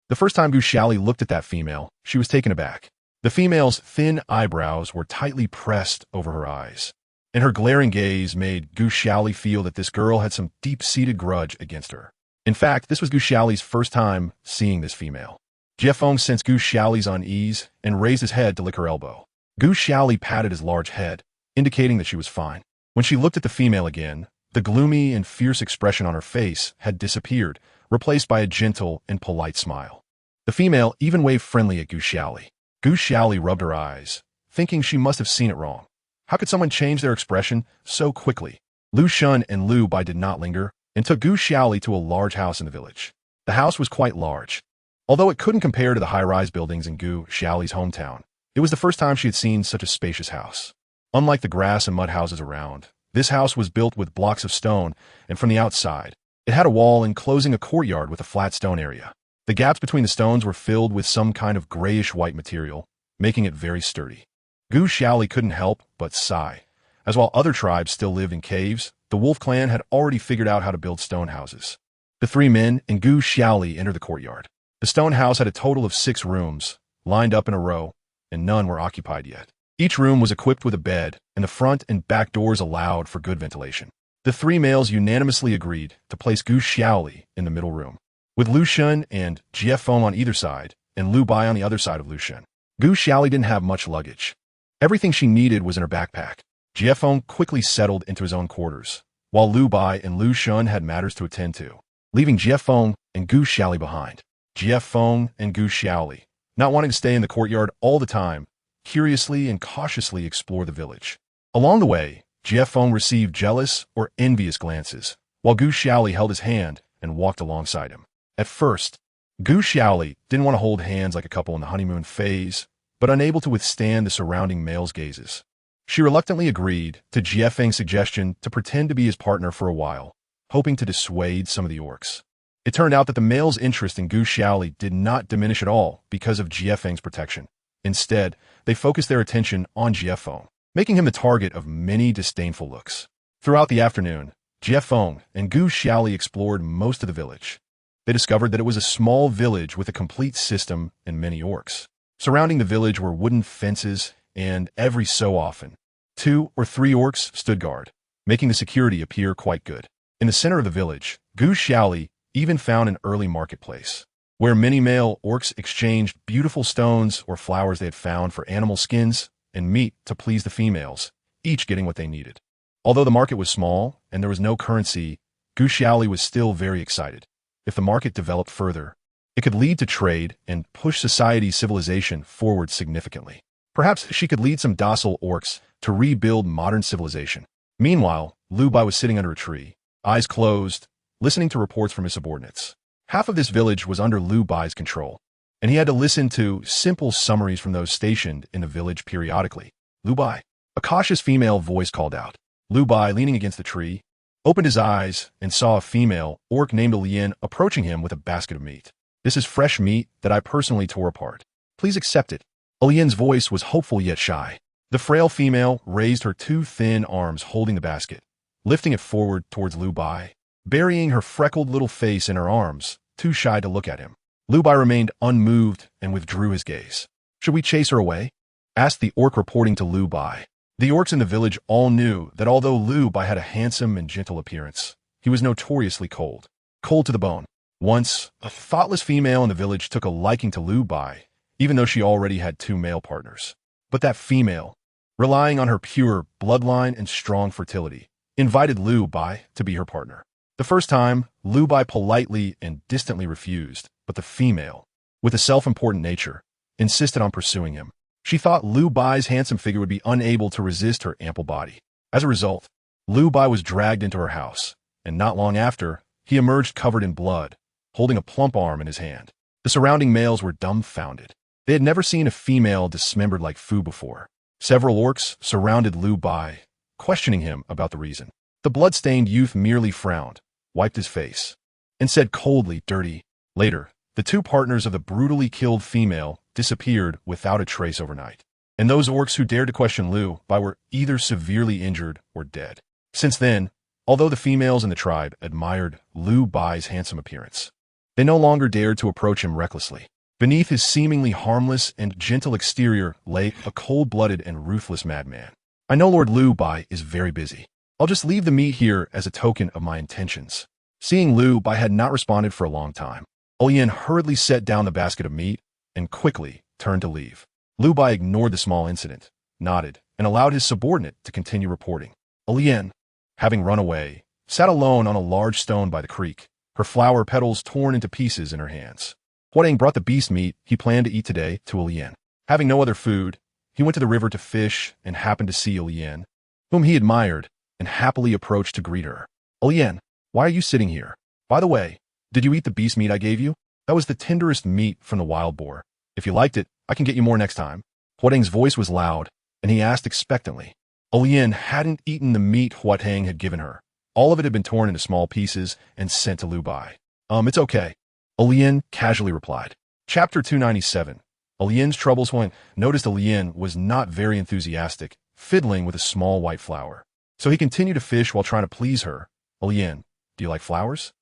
The first time Gu Xiaoli looked at that female, she was taken aback. The female's thin eyebrows were tightly pressed over her eyes, and her glaring gaze made Gu Xiaoli feel that this girl had some deep-seated grudge against her. In fact, this was Gu Xiaoli's first time seeing this female. Jiefeng sensed Gu Xiaoli's unease and raised his head to lick her elbow. Gu Xiaoli patted his large head, indicating that she was fine. When she looked at the female again, the gloomy and fierce expression on her face had disappeared, replaced by a gentle and polite smile. The female even waved friendly at Gu Xiaoli. Gu Xiaoli rubbed her eyes, thinking she must have seen it wrong. How could someone change their expression so quickly? Lu Shun and Lu Bai did not linger, and took Gu Xiaoli to a large house in the village. The house was quite large. Although it couldn't compare to the high-rise buildings in Gu Xiaoli's hometown, it was the first time she had seen such a spacious house. Unlike the grass and mud houses around, this house was built with blocks of stone, and from the outside, it had a wall enclosing a courtyard with a flat stone area. The gaps between the stones were filled with some kind of grayish-white material, making it very sturdy. Gu Xiaoli couldn't help but sigh, as while other tribes still lived in caves, the wolf clan had already figured out how to build stone houses. The three men and Gu Xiaoli entered the courtyard. The stone house had a total of 6 rooms, lined up in a row, and none were occupied yet. Each room was equipped with a bed, and the front and back doors allowed for good ventilation. The 3 males unanimously agreed to place Gu Xiaoli in the middle room, with Lu Shun and Jiefeng on either side, and Lu Bai on the other side of Lu Shun. Gu Xiaoli didn't have much luggage. Everything she needed was in her backpack. Jiefeng quickly settled into his own quarters, while Lu Bai and Lu Shun had matters to attend to, leaving Jiefeng and Gu Xiaoli behind. Jiefeng and Gu Xiaoli, not wanting to stay in the courtyard all the time, curiously and cautiously explore the village. Along the way, Jiefeng received jealous or envious glances, while Gu Xiaoli held his hand and walked alongside him. At first, Gu Xiaoli didn't want to hold hands like a couple in the honeymoon phase, but unable to withstand the surrounding males' gazes. She reluctantly agreed to Jiefeng's suggestion to pretend to be his partner for a while, hoping to dissuade some of the orcs. It turned out that the males' interest in Gu Xiaoli did not diminish at all because of Jiefeng's protection. Instead, they focused their attention on Jiefeng, making him the target of many disdainful looks. Throughout the afternoon, Jiefeng and Gu Xiaoli explored most of the village. They discovered that it was a small village with a complete system and many orcs. Surrounding the village were wooden fences, and every so often, 2 or 3 orcs stood guard, making the security appear quite good. In the center of the village, Gu Xiaoli even found an early marketplace. where many male orcs exchanged beautiful stones or flowers they had found for animal skins and meat to please the females, each getting what they needed. Although the market was small and there was no currency, Gu Xiaoli was still very excited. If the market developed further, it could lead to trade and push society's civilization forward significantly. Perhaps she could lead some docile orcs to rebuild modern civilization. Meanwhile, Lu Bai was sitting under a tree, eyes closed, listening to reports from his subordinates. Half of this village was under Lu Bai's control, and he had to listen to simple summaries from those stationed in the village periodically. Lu Bai. A cautious female voice called out. Lu Bai, leaning against the tree, opened his eyes and saw a female orc named Lian approaching him with a basket of meat. This is fresh meat that I personally tore apart. Please accept it. Lian's voice was hopeful yet shy. The frail female raised her two thin arms holding the basket, lifting it forward towards Lu Bai, burying her freckled little face in her arms, too shy to look at him. Lu Bai remained unmoved and withdrew his gaze. Should we chase her away? Asked the orc reporting to Lu Bai. The orcs in the village all knew that although Lu Bai had a handsome and gentle appearance, he was notoriously cold. Cold to the bone. Once, a thoughtless female in the village took a liking to Lu Bai, even though she already had two male partners. But that female, relying on her pure bloodline and strong fertility, invited Lu Bai to be her partner. The first time, Lu Bai politely and distantly refused, but the female, with a self-important nature, insisted on pursuing him. She thought Lu Bai's handsome figure would be unable to resist her ample body. As a result, Lu Bai was dragged into her house, and not long after, he emerged covered in blood, holding a plump arm in his hand. The surrounding males were dumbfounded. They had never seen a female dismembered like Fu before. Several orcs surrounded Lu Bai, questioning him about the reason. The blood-stained youth merely frowned, wiped his face, and said coldly, "Dirty." Later, the two partners of the brutally killed female disappeared without a trace overnight, and those orcs who dared to question Lu Bai were either severely injured or dead. Since then, although the females in the tribe admired Lu Bai's handsome appearance, they no longer dared to approach him recklessly. Beneath his seemingly harmless and gentle exterior lay a cold-blooded and ruthless madman. I know Lord Lu Bai is very busy. I'll just leave the meat here as a token of my intentions. Seeing Lu Bai had not responded for a long time, Lian hurriedly set down the basket of meat and quickly turned to leave. Lu Bai ignored the small incident, nodded, and allowed his subordinate to continue reporting. Lian, having run away, sat alone on a large stone by the creek, her flower petals torn into pieces in her hands. Huang brought the beast meat he planned to eat today to Lian. Having no other food, he went to the river to fish and happened to see Lian, whom he admired, and happily approached to greet her. Lian, why are you sitting here? By the way, did you eat the beast meat I gave you? That was the tenderest meat from the wild boar. If you liked it, I can get you more next time. Huang's voice was loud, and he asked expectantly. Lian hadn't eaten the meat Huang had given her. All of it had been torn into small pieces and sent to Lu Bai. It's okay. Lian casually replied. Chapter 297. Lian's troubles. Huang noticed Lian was not very enthusiastic, fiddling with a small white flower. So he continued to fish while trying to please her. Lian, do you like flowers?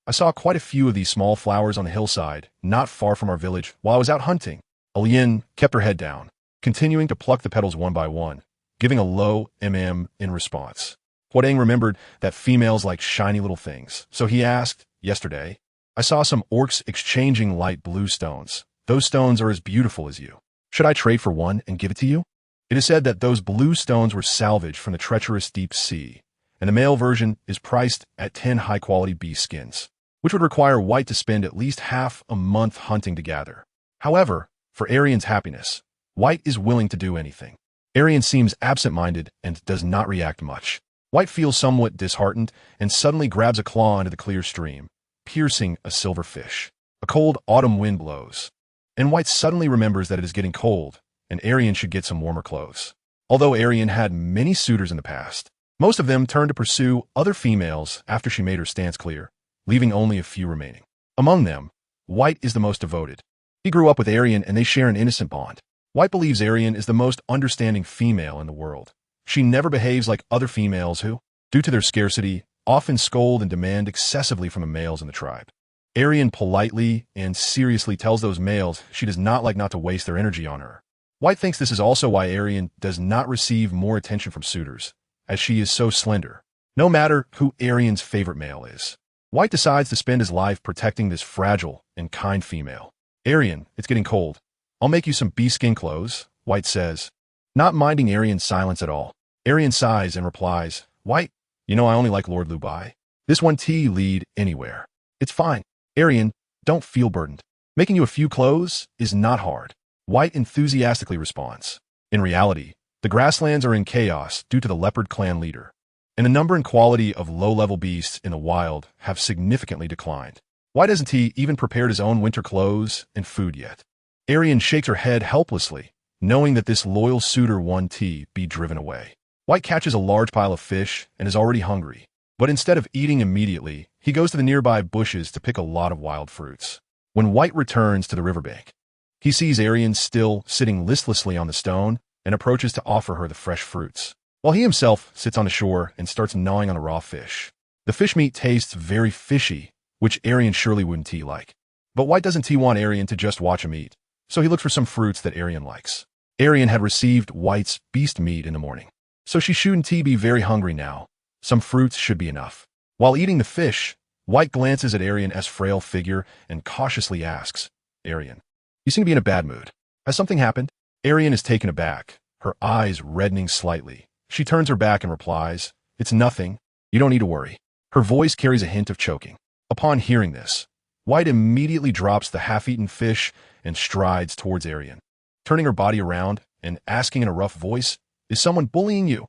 I saw quite a few of these small flowers on the hillside, not far from our village, while I was out hunting. Lian kept her head down, continuing to pluck the petals one by one, giving a low in response. Huang remembered that females like shiny little things, so he asked, yesterday, I saw some orcs exchanging light blue stones. Those stones are as beautiful as you. Should I trade for one and give it to you? It is said that those blue stones were salvaged from the treacherous deep sea, and the male version is priced at 10 high-quality beast skins, which would require White to spend at least half a month hunting to gather. However, for Arian's happiness, White is willing to do anything. Arian seems absent-minded and does not react much. White feels somewhat disheartened and suddenly grabs a claw into the clear stream, piercing a silver fish. A cold autumn wind blows, and White suddenly remembers that it is getting cold, and Arian should get some warmer clothes. Although Arian had many suitors in the past, most of them turned to pursue other females after she made her stance clear, leaving only a few remaining. Among them, White is the most devoted. He grew up with Arian and they share an innocent bond. White believes Arian is the most understanding female in the world. She never behaves like other females who, due to their scarcity, often scold and demand excessively from the males in the tribe. Arian politely and seriously tells those males she does not like not to waste their energy on her. White thinks this is also why Arian does not receive more attention from suitors, as she is so slender, no matter who Arian's favorite male is. White decides to spend his life protecting this fragile and kind female. Aryan, it's getting cold. I'll make you some bee-skin clothes, White says, not minding Aryan's silence at all. Aryan sighs and replies, White, you know I only like Lord Lubai. This one tea lead anywhere. It's fine. Aryan, don't feel burdened. Making you a few clothes is not hard. White enthusiastically responds. In reality, the grasslands are in chaos due to the leopard clan leader, and the number and quality of low-level beasts in the wild have significantly declined. Why doesn't he even prepare his own winter clothes and food yet? Aryan shakes her head helplessly, knowing that this loyal suitor wants to be driven away. White catches a large pile of fish and is already hungry, but instead of eating immediately, he goes to the nearby bushes to pick a lot of wild fruits. When White returns to the riverbank, he sees Aryan still sitting listlessly on the stone and approaches to offer her the fresh fruits, while he himself sits on the shore and starts gnawing on the raw fish. The fish meat tastes very fishy, which Aryan surely wouldn't like. But White doesn't want Aryan to just watch him eat, so he looks for some fruits that Aryan likes. Aryan had received White's beast meat in the morning, so she shouldn't be very hungry now. Some fruits should be enough. While eating the fish, White glances at Aryan's frail figure and cautiously asks, Aryan, you seem to be in a bad mood. Has something happened? Aryan is taken aback, her eyes reddening slightly. She turns her back and replies, It's nothing. You don't need to worry. Her voice carries a hint of choking. Upon hearing this, White immediately drops the half-eaten fish and strides towards Aryan, turning her body around and asking in a rough voice, Is someone bullying you?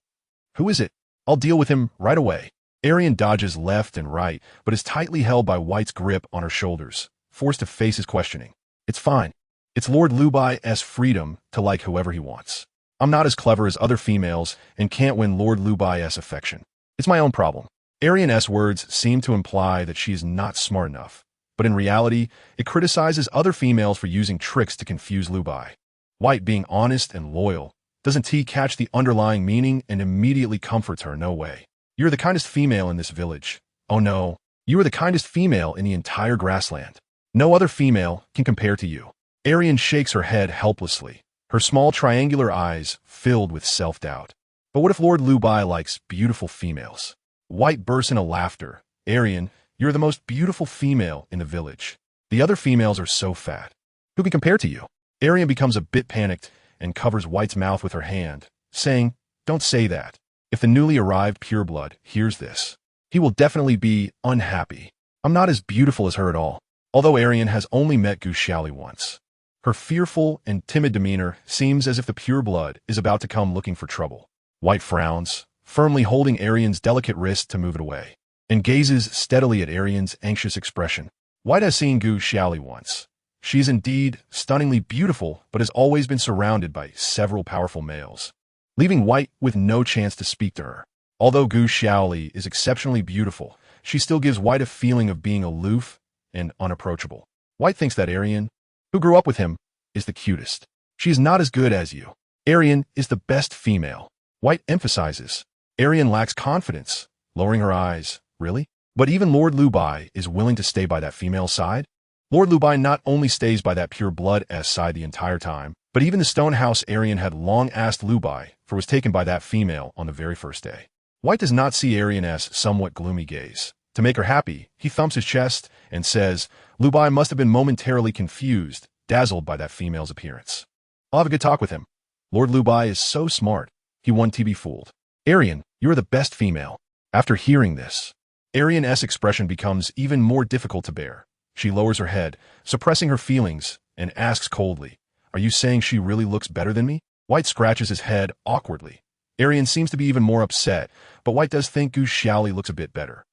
Who is it? I'll deal with him right away. Aryan dodges left and right, but is tightly held by White's grip on her shoulders, forced to face his questioning. It's fine. It's Lord Lubai's freedom to like whoever he wants. I'm not as clever as other females and can't win Lord Lubai's affection. It's my own problem. Aryan's words seem to imply that she is not smart enough, but in reality, it criticizes other females for using tricks to confuse Lubai. White, being honest and loyal, doesn't catch the underlying meaning and immediately comforts her. No way. You're the kindest female in this village. Oh no, you are the kindest female in the entire grassland. No other female can compare to you. Aryan shakes her head helplessly, her small triangular eyes filled with self-doubt. But what if Lord Lubai likes beautiful females? White bursts into laughter. Aryan, you're the most beautiful female in the village. The other females are so fat. Who can compare to you? Aryan becomes a bit panicked and covers White's mouth with her hand, saying, Don't say that. If the newly arrived pureblood hears this, he will definitely be unhappy. I'm not as beautiful as her at all, although Aryan has only met Gu Xiaoli once. Her fearful and timid demeanor seems as if the pureblood is about to come looking for trouble. White frowns, firmly holding Aryan's delicate wrist to move it away, and gazes steadily at Aryan's anxious expression. White has seen Gu Xiaoli once. She is indeed stunningly beautiful, but has always been surrounded by several powerful males, leaving White with no chance to speak to her. Although Gu Xiaoli is exceptionally beautiful, she still gives White a feeling of being aloof and unapproachable. White thinks that Aryan, who grew up with him, is the cutest. She is not as good as you. Aryan is the best female. White emphasizes. Aryan lacks confidence, lowering her eyes. Really? But even Lord Lubai is willing to stay by that female side? Lord Lubai not only stays by that pure blood S side the entire time, but even the stone house Aryan had long asked Lubai for was taken by that female on the very first day. White does not see Aryan's somewhat gloomy gaze. To make her happy, he thumps his chest and says, Lubai must have been momentarily confused, dazzled by that female's appearance. I'll have a good talk with him. Lord Lubai is so smart, he won't be fooled. Aryan, you are the best female. After hearing this, Aryan's expression becomes even more difficult to bear. She lowers her head, suppressing her feelings, and asks coldly, Are you saying she really looks better than me? White scratches his head awkwardly. Aryan seems to be even more upset, but White does think Gu Xiaoli looks a bit better.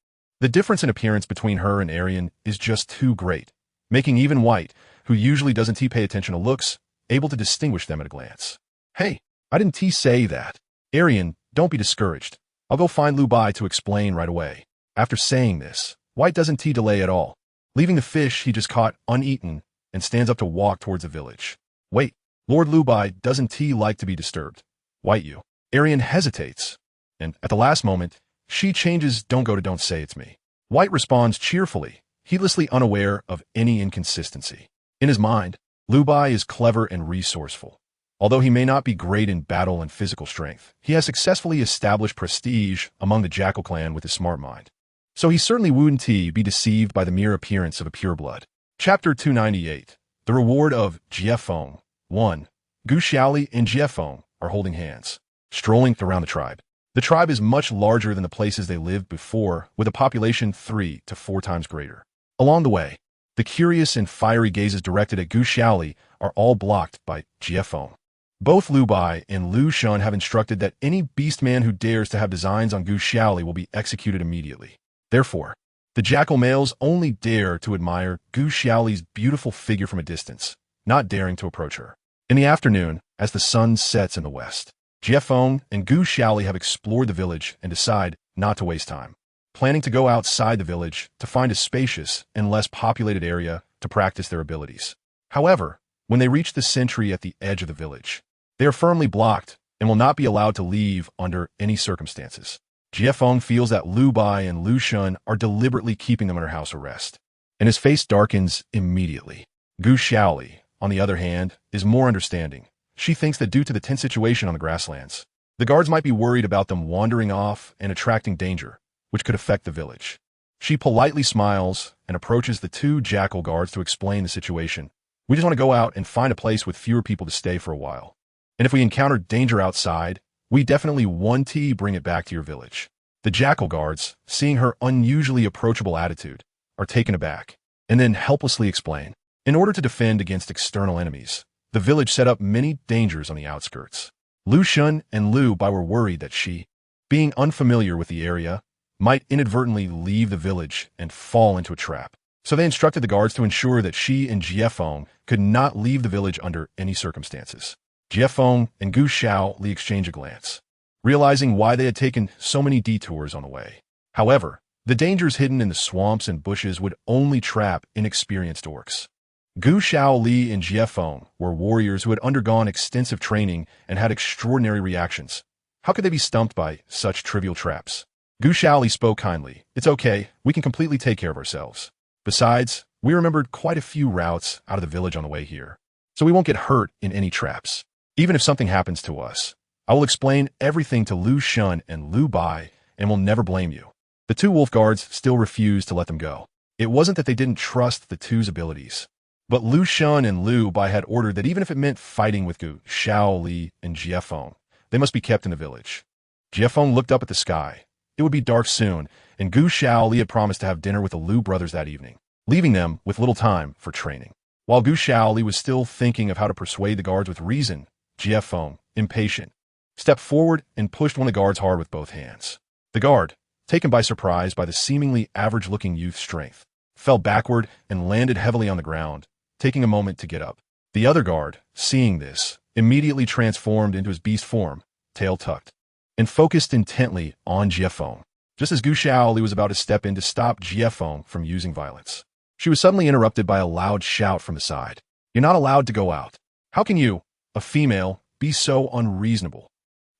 The difference in appearance between her and Aryan is just too great, making even White, who usually doesn't pay attention to looks, able to distinguish them at a glance. Hey, I didn't say that. Aryan, don't be discouraged. I'll go find Lubai to explain right away. After saying this, White doesn't delay at all, leaving the fish he just caught uneaten and stands up to walk towards the village. Wait, Lord Lubai doesn't like to be disturbed. White you. Aryan hesitates, and at the last moment, she changes don't go to don't say it's me. White responds cheerfully, heedlessly unaware of any inconsistency. In his mind, Lubai is clever and resourceful. Although he may not be great in battle and physical strength, he has successfully established prestige among the Jackal clan with his smart mind. So he certainly wouldn't be deceived by the mere appearance of a pureblood. Chapter 298. The Reward of Jiefeng. 1. Gu Xiaoli and Jiefeng are holding hands, strolling around the tribe. The tribe is much larger than the places they lived before, with a population 3 to 4 times greater. Along the way, the curious and fiery gazes directed at Gu Xiaoli are all blocked by Jiefeng. Both Lu Bai and Lu Shun have instructed that any beastman who dares to have designs on Gu Xiaoli will be executed immediately. Therefore, the jackal males only dare to admire Gu Xiaoli's beautiful figure from a distance, not daring to approach her. In the afternoon, as the sun sets in the west, Jiefeng and Gu Xiaoli have explored the village and decide not to waste time, planning to go outside the village to find a spacious and less populated area to practice their abilities. However, when they reach the sentry at the edge of the village, they are firmly blocked and will not be allowed to leave under any circumstances. Jiefeng feels that Lu Bai and Lu Shun are deliberately keeping them under house arrest, and his face darkens immediately. Gu Xiaoli, on the other hand, is more understanding. She thinks that due to the tense situation on the grasslands, the guards might be worried about them wandering off and attracting danger, which could affect the village. She politely smiles and approaches the 2 jackal guards to explain the situation. We just want to go out and find a place with fewer people to stay for a while. And if we encounter danger outside, we definitely want to bring it back to your village. The jackal guards, seeing her unusually approachable attitude, are taken aback, and then helplessly explain. In order to defend against external enemies, the village set up many dangers on the outskirts. Lu Shun and Lu Bai were worried that she, being unfamiliar with the area, might inadvertently leave the village and fall into a trap. So they instructed the guards to ensure that she and Jiefeng could not leave the village under any circumstances. Jiefeng and Gu Xiaoli exchange a glance, realizing why they had taken so many detours on the way. However, the dangers hidden in the swamps and bushes would only trap inexperienced orcs. Gu Xiaoli and Jiefeng were warriors who had undergone extensive training and had extraordinary reactions. How could they be stumped by such trivial traps? Gu Xiaoli spoke kindly. It's okay, we can completely take care of ourselves. Besides, we remembered quite a few routes out of the village on the way here, so we won't get hurt in any traps. Even if something happens to us, I will explain everything to Lu Shun and Lu Bai and will never blame you. The 2 wolf guards still refused to let them go. It wasn't that they didn't trust the 2's abilities, but Lu Shun and Lu Bai had ordered that even if it meant fighting with Gu Xiaoli and Jiefeng, they must be kept in the village. Jiefeng looked up at the sky. It would be dark soon, and Gu Xiaoli had promised to have dinner with the Lu brothers that evening, leaving them with little time for training. While Gu Xiaoli was still thinking of how to persuade the guards with reason, Jiefeng, impatient, stepped forward and pushed one of the guards hard with both hands. The guard, taken by surprise by the seemingly average-looking youth's strength, fell backward and landed heavily on the ground, taking a moment to get up. The other guard, seeing this, immediately transformed into his beast form, tail tucked, and focused intently on Jiefeng. Just as Gu Xiaoli was about to step in to stop Jiefeng from using violence, she was suddenly interrupted by a loud shout from the side. You're not allowed to go out. How can you, a female, be so unreasonable?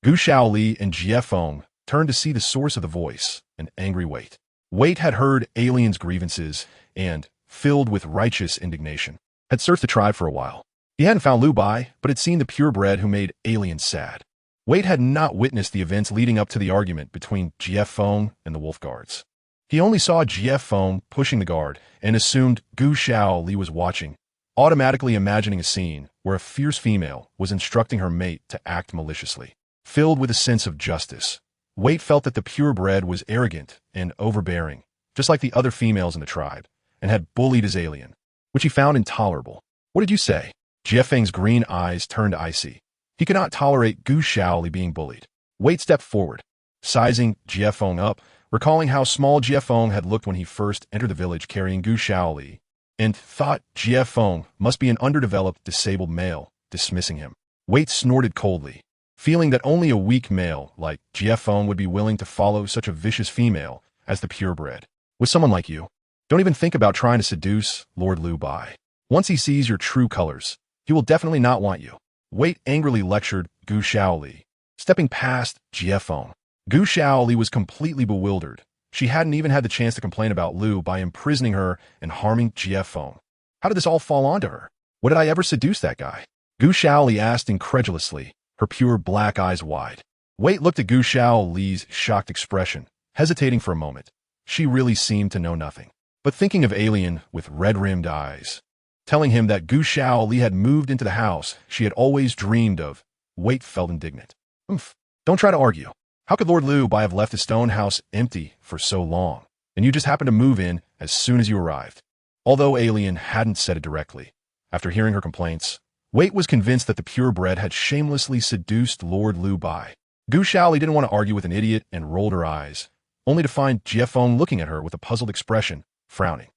Gu Xiaoli and Jiefeng turned to see the source of the voice, an angry Wait. Wait had heard aliens' grievances and, filled with righteous indignation, had searched the tribe for a while. He hadn't found Lu Bai, but had seen the purebred who made aliens sad. Wait had not witnessed the events leading up to the argument between Jiefeng and the wolf guards. He only saw Jiefeng pushing the guard and assumed Gu Xiaoli was watching, automatically imagining a scene where a fierce female was instructing her mate to act maliciously. Filled with a sense of justice, Wait felt that the purebred was arrogant and overbearing, just like the other females in the tribe, and had bullied his alien, which he found intolerable. What did you say? Jiefeng's green eyes turned icy. He could not tolerate Gu Xiaoli being bullied. Wait stepped forward, sizing Jiefeng up, recalling how small Jiefeng had looked when he first entered the village carrying Gu Xiaoli, and thought Jiefeng must be an underdeveloped, disabled male, dismissing him. Wait snorted coldly, feeling that only a weak male like Jiefeng would be willing to follow such a vicious female as the purebred. With someone like you, don't even think about trying to seduce Lord Lu Bai. Once he sees your true colors, he will definitely not want you. Wait angrily lectured Gu Xiaoli, stepping past Jiefeng. Gu Xiaoli was completely bewildered. She hadn't even had the chance to complain about Lu by imprisoning her and harming Jiefeng. How did this all fall onto her? What did I ever seduce that guy? Gu Xiaoli asked incredulously, her pure black eyes wide. Wait looked at Gu Xiaoli's shocked expression, hesitating for a moment. she really seemed to know nothing. But thinking of Alien with red-rimmed eyes, telling him that Gu Xiaoli had moved into the house she had always dreamed of, Wait felt indignant. Oomph. Don't try to argue. How could Lord Liu Bai have left his stone house empty for so long, and you just happened to move in as soon as you arrived? Although Alien hadn't said it directly, after hearing her complaints, Wait was convinced that the purebred had shamelessly seduced Lord Liu Bai. Gu Xiaoli didn't want to argue with an idiot and rolled her eyes, only to find Jiefeng looking at her with a puzzled expression, frowning.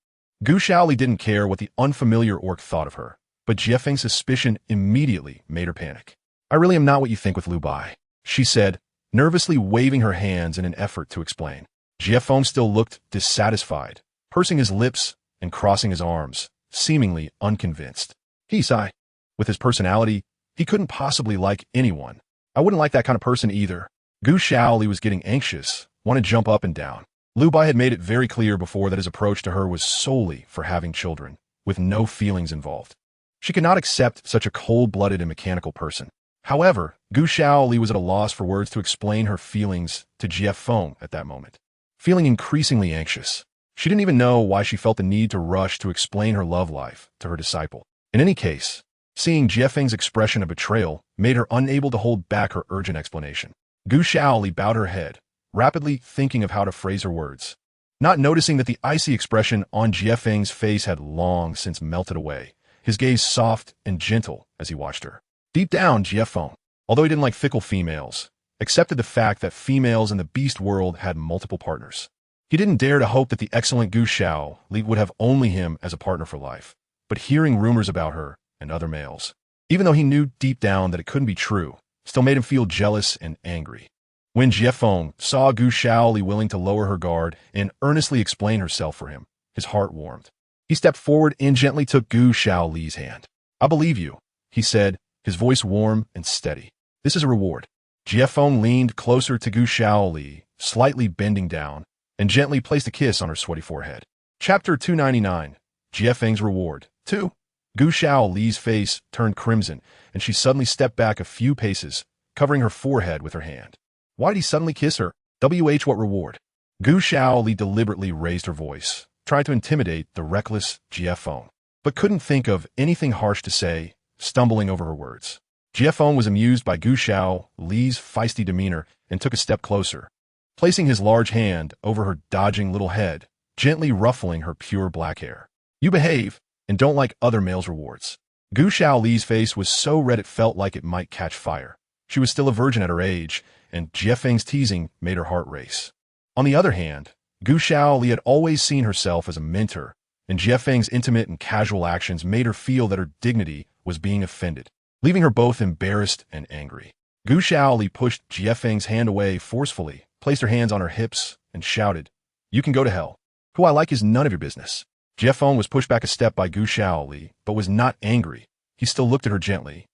Gu Xiaoli didn't care what the unfamiliar orc thought of her, but Jiefeng's suspicion immediately made her panic. I really am not what you think with Liu Bai, she said, nervously waving her hands in an effort to explain. Jiefeng still looked dissatisfied, pursing his lips and crossing his arms, seemingly unconvinced. He sighed. With his personality, he couldn't possibly like anyone. I wouldn't like that kind of person either. Gu Xiaoli was getting anxious, wanted to jump up and down. Liu Bai had made it very clear before that his approach to her was solely for having children, with no feelings involved. She could not accept such a cold-blooded and mechanical person. However, Gu Xiaoli was at a loss for words to explain her feelings to Jiefeng at that moment. Feeling increasingly anxious, she didn't even know why she felt the need to rush to explain her love life to her disciple. In any case, seeing Jiefeng's expression of betrayal made her unable to hold back her urgent explanation. Gu Xiaoli bowed her head, rapidly thinking of how to phrase her words, not noticing that the icy expression on Jiefeng's face had long since melted away, his gaze soft and gentle as he watched her. Deep down, Jiefeng, although he didn't like fickle females, accepted the fact that females in the beast world had multiple partners. He didn't dare to hope that the excellent Gu Xiaoli would have only him as a partner for life, but hearing rumors about her and other males, even though he knew deep down that it couldn't be true, still made him feel jealous and angry. When Jiefeng saw Gu Xiaoli willing to lower her guard and earnestly explain herself for him, his heart warmed. He stepped forward and gently took Gu Xiaoli's hand. I believe you, he said, his voice warm and steady. This is a reward. Jiefeng leaned closer to Gu Xiaoli, slightly bending down, and gently placed a kiss on her sweaty forehead. Chapter 299, Jiefeng's Reward. 2. Gu Xiaoli's face turned crimson, and she suddenly stepped back a few paces, covering her forehead with her hand. Why did he suddenly kiss her? What reward? Gu Xiaoli deliberately raised her voice, tried to intimidate the reckless Jiefeng, but couldn't think of anything harsh to say, stumbling over her words. Jiefeng was amused by Gu Xiaoli's feisty demeanor and took a step closer, placing his large hand over her dodging little head, gently ruffling her pure black hair. You behave, and don't like other males' rewards. Gu Xiaoli's face was so red it felt like it might catch fire. She was still a virgin at her age, and Jiefeng's teasing made her heart race. On the other hand, Gu Xiaoli had always seen herself as a mentor, and Jiefeng's intimate and casual actions made her feel that her dignity was being offended, leaving her both embarrassed and angry. Gu Xiaoli pushed Jiefeng's hand away forcefully, placed her hands on her hips, and shouted, You can go to hell. Who I like is none of your business. Jiefeng was pushed back a step by Gu Xiaoli, but was not angry. He still looked at her gently.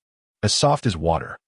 As soft as water.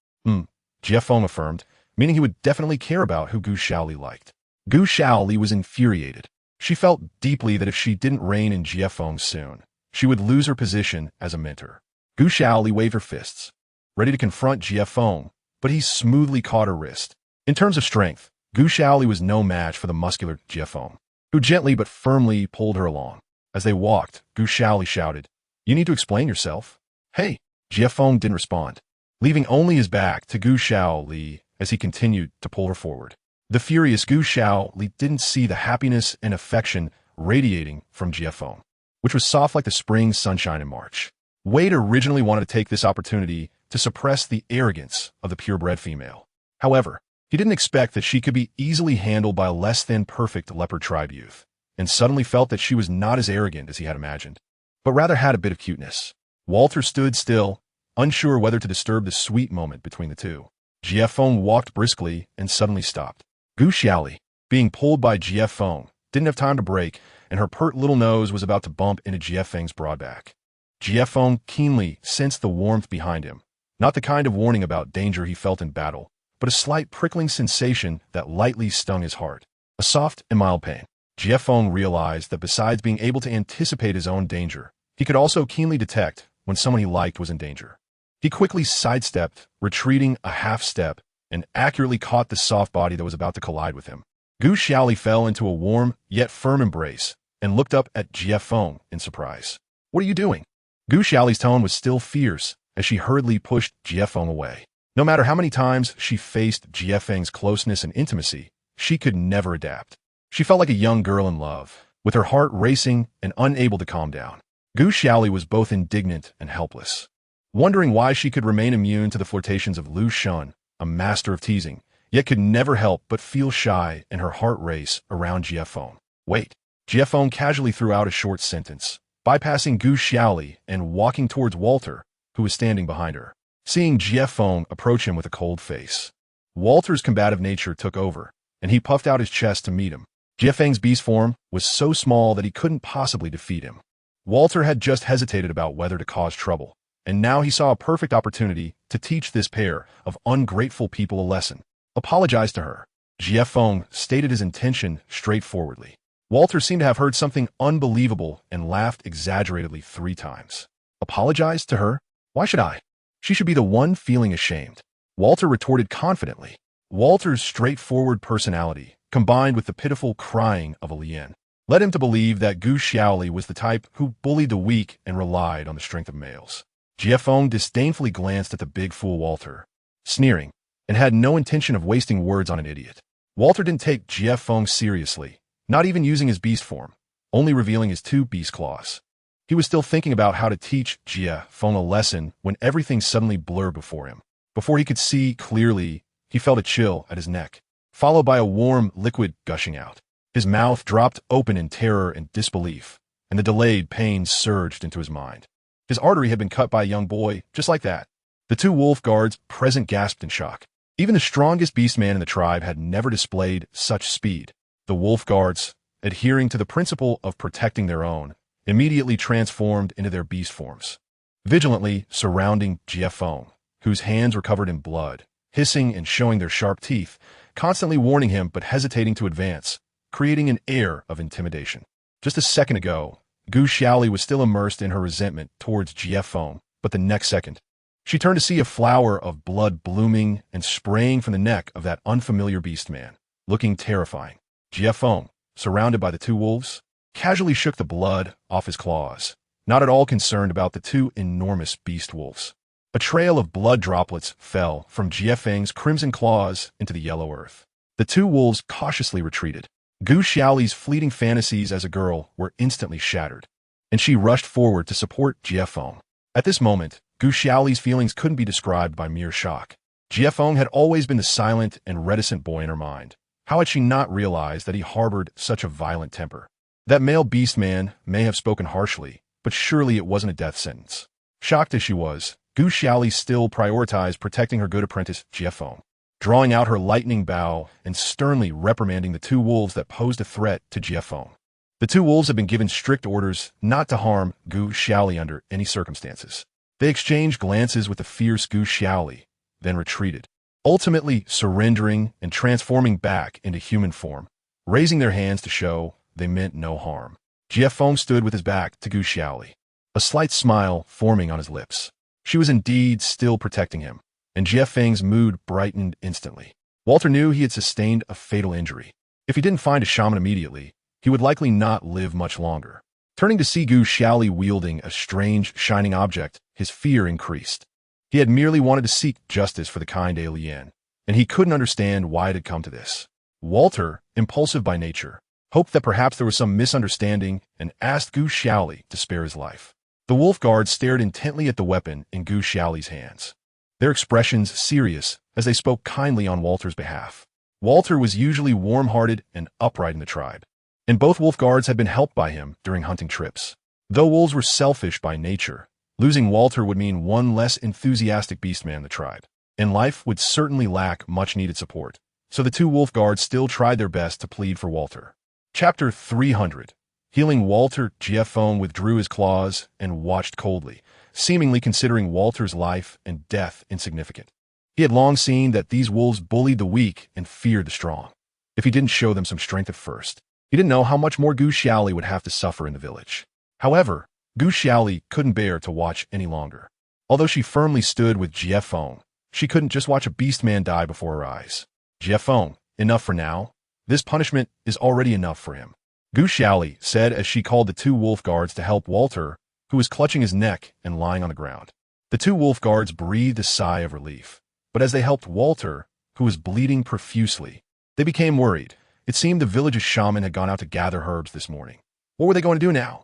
Jiefeng affirmed, meaning he would definitely care about who Gu Xiaoli liked. Gu Xiaoli was infuriated. She felt deeply that if she didn't rein in Jiefeng soon, she would lose her position as a mentor. Gu Xiaoli waved her fists, ready to confront Jiefeng, but he smoothly caught her wrist. In terms of strength, Gu Xiaoli was no match for the muscular Jiefeng, who gently but firmly pulled her along. As they walked, Gu Xiaoli shouted, You need to explain yourself. Hey! Jiefeng didn't respond, leaving only his back to Gu Xiaoli as he continued to pull her forward. The furious Gu Xiaoli didn't see the happiness and affection radiating from Jiefeng, which was soft like the spring sunshine in March. Wade originally wanted to take this opportunity to suppress the arrogance of the purebred female. However, he didn't expect that she could be easily handled by a less-than-perfect leopard tribe youth, and suddenly felt that she was not as arrogant as he had imagined, but rather had a bit of cuteness. Walter stood still, unsure whether to disturb the sweet moment between the two. Jiefeng walked briskly and suddenly stopped. Gu Xiaoli, being pulled by Jiefeng, didn't have time to break, and her pert little nose was about to bump into Jiefeng's broad back. Jiefeng keenly sensed the warmth behind him, not the kind of warning about danger he felt in battle, but a slight prickling sensation that lightly stung his heart. A soft and mild pain. Jiefeng realized that besides being able to anticipate his own danger, he could also keenly detect when someone he liked was in danger. He quickly sidestepped, retreating a half step, and accurately caught the soft body that was about to collide with him. Gu Xiaoli fell into a warm yet firm embrace and looked up at Jie Feng in surprise. "What are you doing?" Gu Xiaoli's tone was still fierce as she hurriedly pushed Jie Feng away. No matter how many times she faced Jie Feng's closeness and intimacy, she could never adapt. She felt like a young girl in love, with her heart racing and unable to calm down. Gu Xiaoli was both indignant and helpless, wondering why she could remain immune to the flirtations of Lu Shun, a master of teasing, yet could never help but feel shy and her heart race around Jie Feng. "Wait." Jie Feng casually threw out a short sentence, bypassing Gu Xiaoli and walking towards Walter, who was standing behind her. Seeing Jie Feng approach him with a cold face, Walter's combative nature took over, and he puffed out his chest to meet him. Jie Feng's beast form was so small that he couldn't possibly defeat him. Walter had just hesitated about whether to cause trouble, and now he saw a perfect opportunity to teach this pair of ungrateful people a lesson. "Apologize to her." Jie Feng stated his intention straightforwardly. Walter seemed to have heard something unbelievable and laughed exaggeratedly 3 times. "Apologize to her? Why should I? She should be the one feeling ashamed." Walter retorted confidently. Walter's straightforward personality, combined with the pitiful crying of a Lien, led him to believe that Gu Xiaoli was the type who bullied the weak and relied on the strength of males. Jie Feng disdainfully glanced at the big fool Walter, sneering, and had no intention of wasting words on an idiot. Walter didn't take Jie Feng seriously, not even using his beast form, only revealing his 2 beast claws. He was still thinking about how to teach Jie Feng a lesson when everything suddenly blurred before him. Before he could see clearly, he felt a chill at his neck, followed by a warm liquid gushing out. His mouth dropped open in terror and disbelief, and the delayed pain surged into his mind. His artery had been cut by a young boy, just like that. The 2 wolf guards present gasped in shock. Even the strongest beastman in the tribe had never displayed such speed. The wolf guards, adhering to the principle of protecting their own, immediately transformed into their beast forms, vigilantly surrounding Jie Feng, whose hands were covered in blood, hissing and showing their sharp teeth, constantly warning him but hesitating to advance, creating an air of intimidation. Just a second ago, Gu Xiaoli was still immersed in her resentment towards Jie Feng, but the next second, she turned to see a flower of blood blooming and spraying from the neck of that unfamiliar beastman, looking terrifying. Jie Feng, surrounded by the 2 wolves, casually shook the blood off his claws, not at all concerned about the 2 enormous beast wolves. A trail of blood droplets fell from Jie Feng's crimson claws into the yellow earth. The 2 wolves cautiously retreated. Gu Xiaoli's fleeting fantasies as a girl were instantly shattered, and she rushed forward to support Jie Feng. At this moment, Gu Xiaoli's feelings couldn't be described by mere shock. Jie Feng had always been the silent and reticent boy in her mind. How had she not realized that he harbored such a violent temper? That male beastman may have spoken harshly, but surely it wasn't a death sentence. Shocked as she was, Gu Xiaoli still prioritized protecting her good apprentice Jie Feng, drawing out her lightning bow and sternly reprimanding the 2 wolves that posed a threat to Jie Feng. The 2 wolves had been given strict orders not to harm Gu Xiaoli under any circumstances. They exchanged glances with the fierce Gu Xiaoli, then retreated, ultimately surrendering and transforming back into human form, raising their hands to show they meant no harm. Jie Feng stood with his back to Gu Xiaoli, a slight smile forming on his lips. She was indeed still protecting him, and Jie Feng's mood brightened instantly. Walter knew he had sustained a fatal injury. If he didn't find a shaman immediately, he would likely not live much longer. Turning to see Gu Xiaoli wielding a strange, shining object, his fear increased. He had merely wanted to seek justice for the kind alien, and he couldn't understand why it had come to this. Walter, impulsive by nature, hoped that perhaps there was some misunderstanding and asked Gu Xiaoli to spare his life. The wolf guards stared intently at the weapon in Gu Xiaoli's hands, their expressions serious as they spoke kindly on Walter's behalf. Walter was usually warm-hearted and upright in the tribe, and both wolf guards had been helped by him during hunting trips. Though wolves were selfish by nature, losing Walter would mean one less enthusiastic beastman in the tribe, and life would certainly lack much-needed support. So the 2 wolf guards still tried their best to plead for Walter. Chapter 300. Healing Walter, Jie Feng withdrew his claws and watched coldly, seemingly considering Walter's life and death insignificant. He had long seen that these wolves bullied the weak and feared the strong. If he didn't show them some strength at first, he didn't know how much more Gu Xiaoli would have to suffer in the village. However, Gu Xiaoli couldn't bear to watch any longer. Although she firmly stood with Jie Feng, she couldn't just watch a beastman die before her eyes. Jie Feng, enough for now. This punishment is already enough for him. Gu Xiaoli said as she called the two wolf guards to help Walter, who was clutching his neck and lying on the ground. The two wolf guards breathed a sigh of relief, but as they helped Walter, who was bleeding profusely, they became worried. It seemed the village's shaman had gone out to gather herbs this morning. What were they going to do now?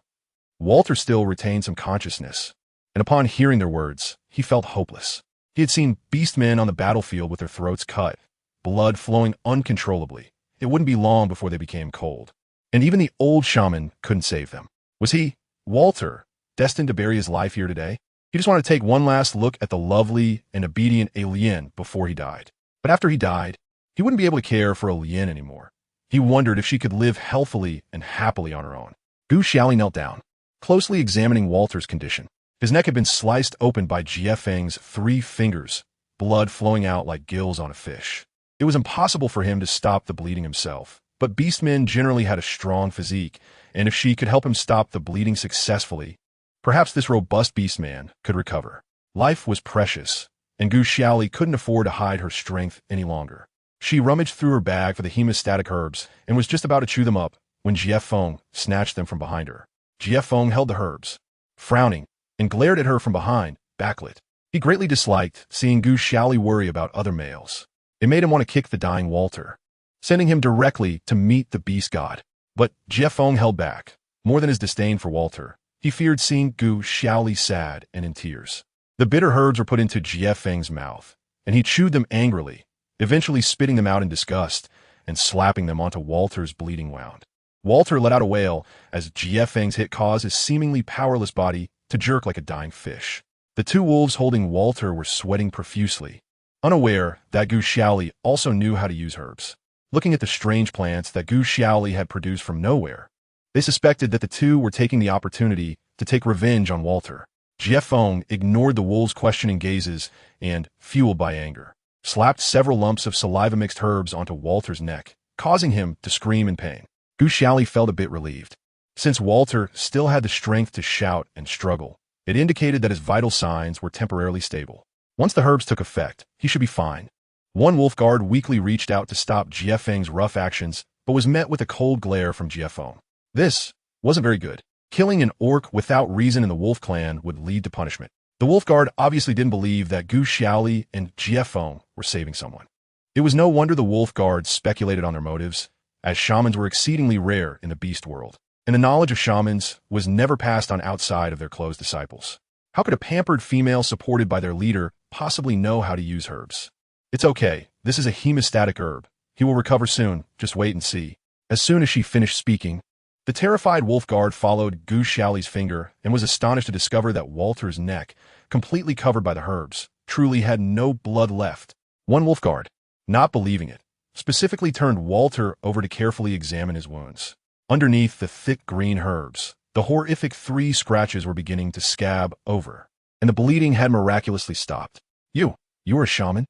Walter still retained some consciousness, and upon hearing their words, he felt hopeless. He had seen beastmen on the battlefield with their throats cut, blood flowing uncontrollably. It wouldn't be long before they became cold. And even the old shaman couldn't save them. Was he, Walter, destined to bury his life here today? He just wanted to take one last look at the lovely and obedient Lien before he died. But after he died, he wouldn't be able to care for Lien anymore. He wondered if she could live healthily and happily on her own. Gu Xiaoli knelt down, closely examining Walter's condition. His neck had been sliced open by Jiefeng's 3 fingers, blood flowing out like gills on a fish. It was impossible for him to stop the bleeding himself, but beastmen generally had a strong physique, and if she could help him stop the bleeding successfully, perhaps this robust beastman could recover. Life was precious, and Gu Xiaoli couldn't afford to hide her strength any longer. She rummaged through her bag for the hemostatic herbs and was just about to chew them up when Jiefeng snatched them from behind her. Jiefeng held the herbs, frowning, and glared at her from behind, backlit. He greatly disliked seeing Gu Xiaoli worry about other males. It made him want to kick the dying Walter, sending him directly to meet the beast god. But Jiefeng held back. More than his disdain for Walter, he feared seeing Gu Xiaoli sad and in tears. The bitter herbs were put into Jiefeng's mouth, and he chewed them angrily, eventually spitting them out in disgust and slapping them onto Walter's bleeding wound. Walter let out a wail as Jiefeng's hit caused his seemingly powerless body to jerk like a dying fish. The two wolves holding Walter were sweating profusely, unaware that Gu Xiaoli also knew how to use herbs. Looking at the strange plants that Gu Xiaoli had produced from nowhere, they suspected that the two were taking the opportunity to take revenge on Walter. Jiefeng ignored the wolves' questioning gazes and, fueled by anger, slapped several lumps of saliva-mixed herbs onto Walter's neck, causing him to scream in pain. Gu Xiaoli felt a bit relieved. Since Walter still had the strength to shout and struggle, it indicated that his vital signs were temporarily stable. Once the herbs took effect, he should be fine. One wolf guard weakly reached out to stop Jiefeng's rough actions, but was met with a cold glare from Jiefeng. This wasn't very good. Killing an orc without reason in the wolf clan would lead to punishment. The wolf guard obviously didn't believe that Gu Xiaoli and Jiefeng were saving someone. It was no wonder the wolf guard speculated on their motives, as shamans were exceedingly rare in the beast world, and the knowledge of shamans was never passed on outside of their close disciples. How could a pampered female supported by their leader possibly know how to use herbs? It's okay, this is a hemostatic herb. He will recover soon, just wait and see. As soon as she finished speaking, the terrified wolf guard followed Gu Xiaoli's finger and was astonished to discover that Walter's neck, completely covered by the herbs, truly had no blood left. One wolf guard, not believing it, specifically turned Walter over to carefully examine his wounds. Underneath the thick green herbs, the horrific 3 scratches were beginning to scab over, and the bleeding had miraculously stopped. You were a shaman?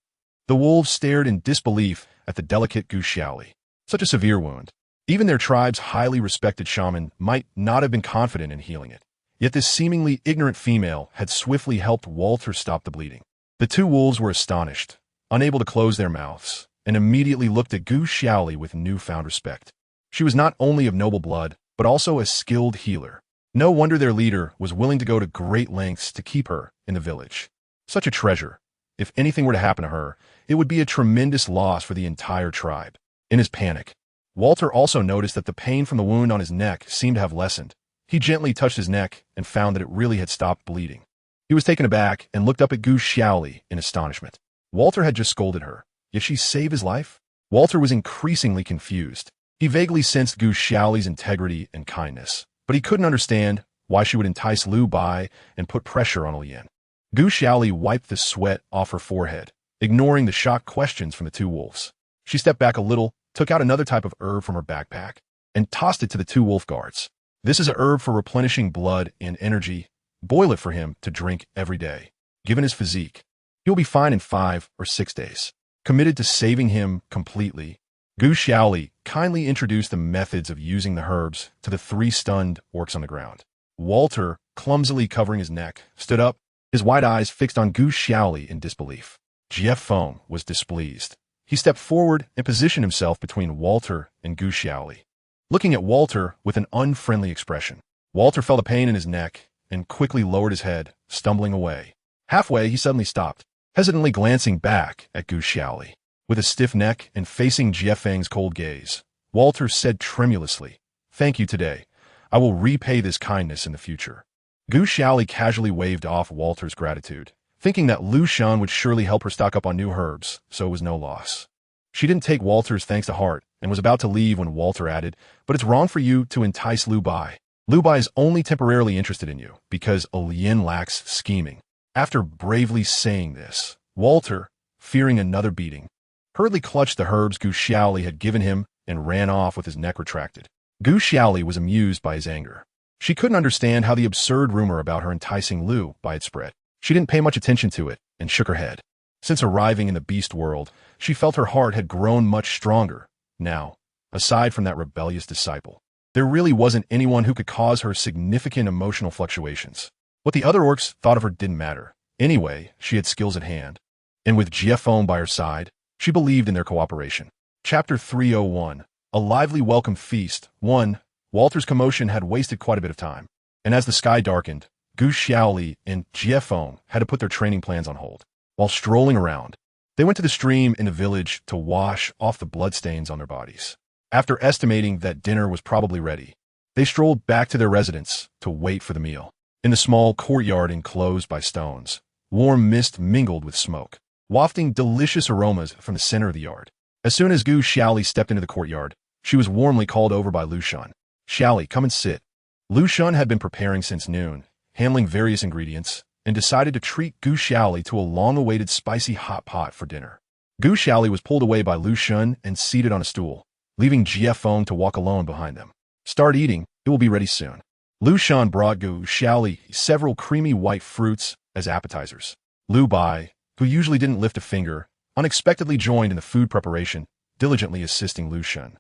The wolves stared in disbelief at the delicate Gu Xiaoli. Such a severe wound. Even their tribe's highly respected shaman might not have been confident in healing it. Yet this seemingly ignorant female had swiftly helped Walter stop the bleeding. The two wolves were astonished, unable to close their mouths, and immediately looked at Gu Xiaoli with newfound respect. She was not only of noble blood, but also a skilled healer. No wonder their leader was willing to go to great lengths to keep her in the village. Such a treasure. If anything were to happen to her, it would be a tremendous loss for the entire tribe. In his panic, Walter also noticed that the pain from the wound on his neck seemed to have lessened. He gently touched his neck and found that it really had stopped bleeding. He was taken aback and looked up at Gu Xiaoli in astonishment. Walter had just scolded her, yet she saved his life? Walter was increasingly confused. He vaguely sensed Gu Xiaoli's integrity and kindness, but he couldn't understand why she would entice Liu Bai and put pressure on Lien. Gu Xiaoli wiped the sweat off her forehead, ignoring the shocked questions from the two wolves. She stepped back a little, took out another type of herb from her backpack, and tossed it to the two wolf guards. This is a herb for replenishing blood and energy. Boil it for him to drink every day. Given his physique, he'll be fine in 5 or 6 days. Committed to saving him completely, Gu Xiaoli kindly introduced the methods of using the herbs to the 3 stunned orcs on the ground. Walter, clumsily covering his neck, stood up, his wide eyes fixed on Gu Xiaoli in disbelief. Jiefeng was displeased. He stepped forward and positioned himself between Walter and Gu Xiaoli, looking at Walter with an unfriendly expression. Walter felt a pain in his neck and quickly lowered his head, stumbling away. Halfway, he suddenly stopped, hesitantly glancing back at Gu Xiaoli. With a stiff neck and facing Jiefeng's cold gaze, Walter said tremulously, "Thank you today. I will repay this kindness in the future." Gu Xiaoli casually waved off Walter's gratitude, thinking that Lu Shan would surely help her stock up on new herbs, so it was no loss. She didn't take Walter's thanks to heart and was about to leave when Walter added, "But it's wrong for you to entice Lu Bai. Lu Bai is only temporarily interested in you because a Lien lacks scheming." After bravely saying this, Walter, fearing another beating, hurriedly clutched the herbs Gu Xiaoli had given him and ran off with his neck retracted. Gu Xiaoli was amused by his anger. She couldn't understand how the absurd rumor about her enticing Lu Bai had spread. She didn't pay much attention to it and shook her head. Since arriving in the beast world, she felt her heart had grown much stronger. Now, aside from that rebellious disciple, there really wasn't anyone who could cause her significant emotional fluctuations. What the other orcs thought of her didn't matter. Anyway, she had skills at hand. And with Jiefeng by her side, she believed in their cooperation. Chapter 301. A lively welcome feast. 1. Walter's commotion had wasted quite a bit of time. And as the sky darkened, Gu Xiaoli and Jiefeng had to put their training plans on hold. While strolling around, they went to the stream in the village to wash off the bloodstains on their bodies. After estimating that dinner was probably ready, they strolled back to their residence to wait for the meal. In the small courtyard enclosed by stones, warm mist mingled with smoke, wafting delicious aromas from the center of the yard. As soon as Gu Xiaoli stepped into the courtyard, she was warmly called over by Lu Shan. "Xiaoli, come and sit." Lu Shan had been preparing since noon, handling various ingredients, and decided to treat Gu Xiaoli to a long-awaited spicy hot pot for dinner. Gu Xiaoli was pulled away by Lu Shan and seated on a stool, leaving Jiefeng to walk alone behind them. "Start eating, it will be ready soon." Lu Shan brought Gu Xiaoli several creamy white fruits as appetizers. Lu Bai, who usually didn't lift a finger, unexpectedly joined in the food preparation, diligently assisting Lu Shan.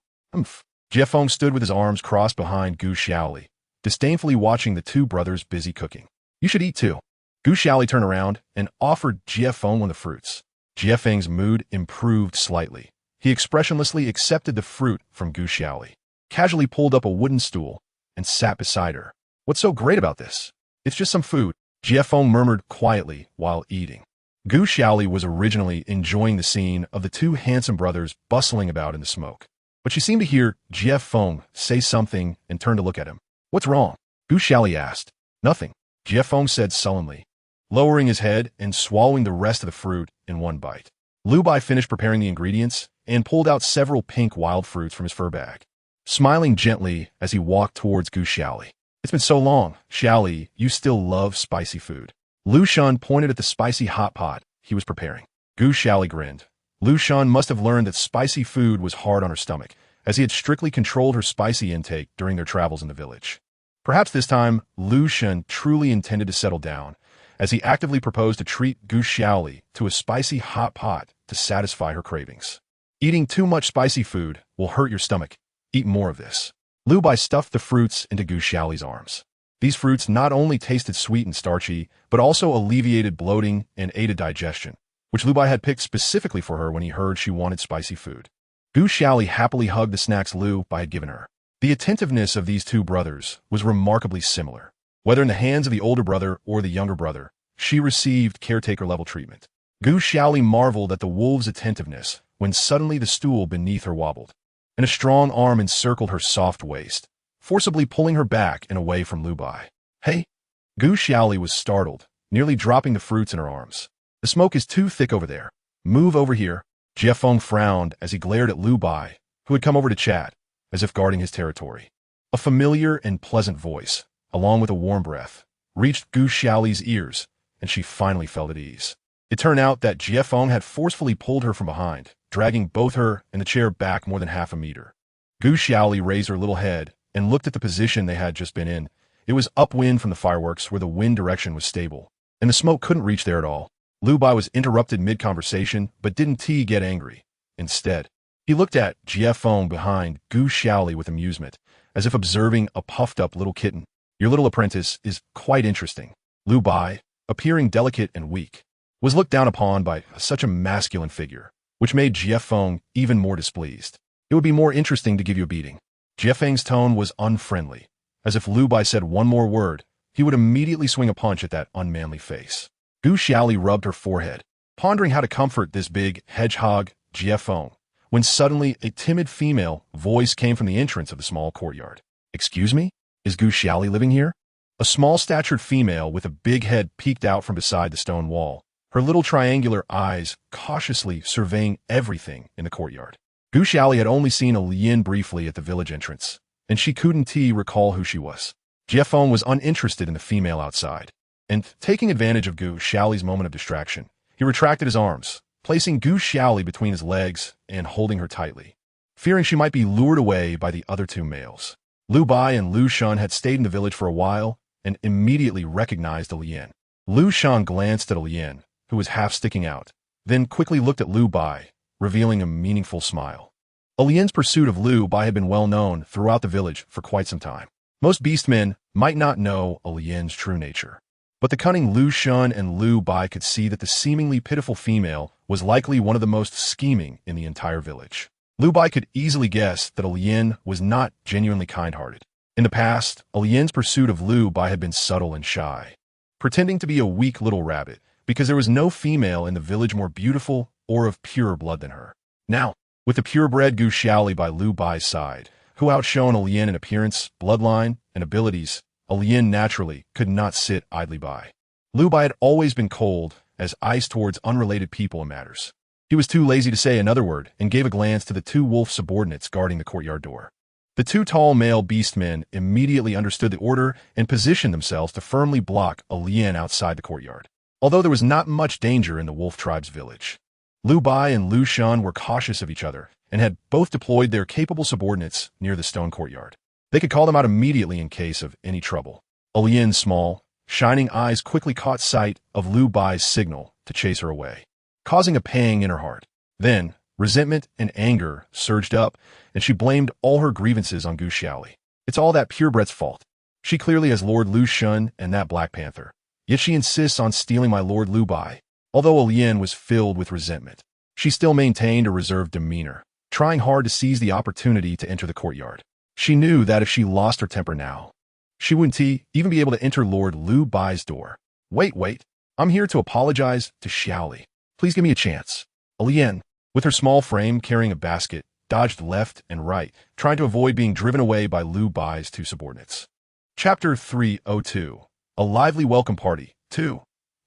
Jiefeng stood with his arms crossed behind Gu Xiaoli, disdainfully watching the two brothers busy cooking. "You should eat too." Gu Xiaoli turned around and offered Jiefeng one of the fruits. Jiefeng's mood improved slightly. He expressionlessly accepted the fruit from Gu Xiaoli, casually pulled up a wooden stool, and sat beside her. "What's so great about this? It's just some food," Jiefeng murmured quietly while eating. Gu Xiaoli was originally enjoying the scene of the two handsome brothers bustling about in the smoke. But she seemed to hear Jiefeng say something and turned to look at him. "What's wrong?" Gu Xiaoli asked. "Nothing," Jiefeng said sullenly, lowering his head and swallowing the rest of the fruit in one bite. Lu Bai finished preparing the ingredients and pulled out several pink wild fruits from his fur bag, smiling gently as he walked towards Gu Xiaoli. "It's been so long, Xiaoli, you still love spicy food." Lu Shan pointed at the spicy hot pot he was preparing. Gu Xiaoli grinned. Lu Shan must have learned that spicy food was hard on her stomach, as he had strictly controlled her spicy intake during their travels in the village. Perhaps this time, Lu Shan truly intended to settle down, as he actively proposed to treat Gu Xiaoli to a spicy hot pot to satisfy her cravings. "Eating too much spicy food will hurt your stomach. Eat more of this." Lu Bai stuffed the fruits into Gu Xiaoli's arms. These fruits not only tasted sweet and starchy, but also alleviated bloating and aided digestion, which Lu Bai had picked specifically for her when he heard she wanted spicy food. Gu Xiaoli happily hugged the snacks Lu Bai had given her. The attentiveness of these two brothers was remarkably similar. Whether in the hands of the older brother or the younger brother, she received caretaker-level treatment. Gu Xiaoli marveled at the wolf's attentiveness when suddenly the stool beneath her wobbled, and a strong arm encircled her soft waist, forcibly pulling her back and away from Lu Bai. "Hey!" Gu Xiaoli was startled, nearly dropping the fruits in her arms. "The smoke is too thick over there. Move over here." Jiefeng frowned as he glared at Lu Bai, who had come over to chat, as if guarding his territory. A familiar and pleasant voice, along with a warm breath, reached Gu Xiaoli's ears, and she finally felt at ease. It turned out that Jiefeng had forcefully pulled her from behind, dragging both her and the chair back more than half a meter. Gu Xiaoli raised her little head and looked at the position they had just been in. It was upwind from the fireworks where the wind direction was stable, and the smoke couldn't reach there at all. Lu Bai was interrupted mid-conversation, but didn't get angry. Instead, he looked at Jiefeng behind Gu Xiaoli with amusement, as if observing a puffed-up little kitten. "Your little apprentice is quite interesting." Lu Bai, appearing delicate and weak, was looked down upon by such a masculine figure. which made Jiefeng even more displeased. It would be more interesting to give you a beating. Jiefeng's tone was unfriendly, as if Lu Bai said one more word, he would immediately swing a punch at that unmanly face. Gu Xiaoli rubbed her forehead, pondering how to comfort this big hedgehog Jiefeng, when suddenly a timid female voice came from the entrance of the small courtyard. "Excuse me? Is Gu Xiaoli living here?" A small-statured female with a big head peeked out from beside the stone wall, her little triangular eyes cautiously surveying everything in the courtyard. Gu Xiaoli had only seen a Lian briefly at the village entrance, and she couldn't recall who she was. Jiefeng was uninterested in the female outside, and taking advantage of Gu Xiaoli's moment of distraction, he retracted his arms, placing Gu Xiaoli between his legs and holding her tightly, fearing she might be lured away by the other two males. Lu Bai and Lu Shun had stayed in the village for a while and immediately recognized a Lian. Lu Shun glanced at a Lian, who was half sticking out, then quickly looked at Lu Bai, revealing a meaningful smile. A Lian's pursuit of Lu Bai had been well known throughout the village for quite some time. Most beastmen might not know a Lian's true nature, but the cunning Lu Shun and Lu Bai could see that the seemingly pitiful female was likely one of the most scheming in the entire village. Lu Bai could easily guess that a Lian was not genuinely kind-hearted. In the past, a Lian's pursuit of Lu Bai had been subtle and shy, pretending to be a weak little rabbit because there was no female in the village more beautiful or of purer blood than her. Now, with the purebred Gu Xiaoli by Lu Bai's side, who outshone a Lian in appearance, bloodline, and abilities, a Lian naturally could not sit idly by. Lu Bai had always been cold as ice towards unrelated people in matters. He was too lazy to say another word and gave a glance to the two wolf subordinates guarding the courtyard door. The two tall male beastmen immediately understood the order and positioned themselves to firmly block a Lian outside the courtyard, although there was not much danger in the wolf tribe's village. Lu Bai and Lu Shun were cautious of each other and had both deployed their capable subordinates near the stone courtyard. They could call them out immediately in case of any trouble. A Lian's small, shining eyes quickly caught sight of Lu Bai's signal to chase her away, causing a pang in her heart. Then, resentment and anger surged up, and she blamed all her grievances on Gu Xiaoli. It's all that purebred's fault. She clearly has Lord Lu Shun and that Black Panther, yet she insists on stealing my Lord Lu Bai. Although Lian was filled with resentment, she still maintained a reserved demeanor, trying hard to seize the opportunity to enter the courtyard. She knew that if she lost her temper now, she wouldn't even be able to enter Lord Lu Bai's door. Wait, I'm here to apologize to Xiaoli. Please give me a chance. Lian, with her small frame carrying a basket, dodged left and right, trying to avoid being driven away by Lu Bai's two subordinates. Chapter 302. A Lively Welcome Party, 2.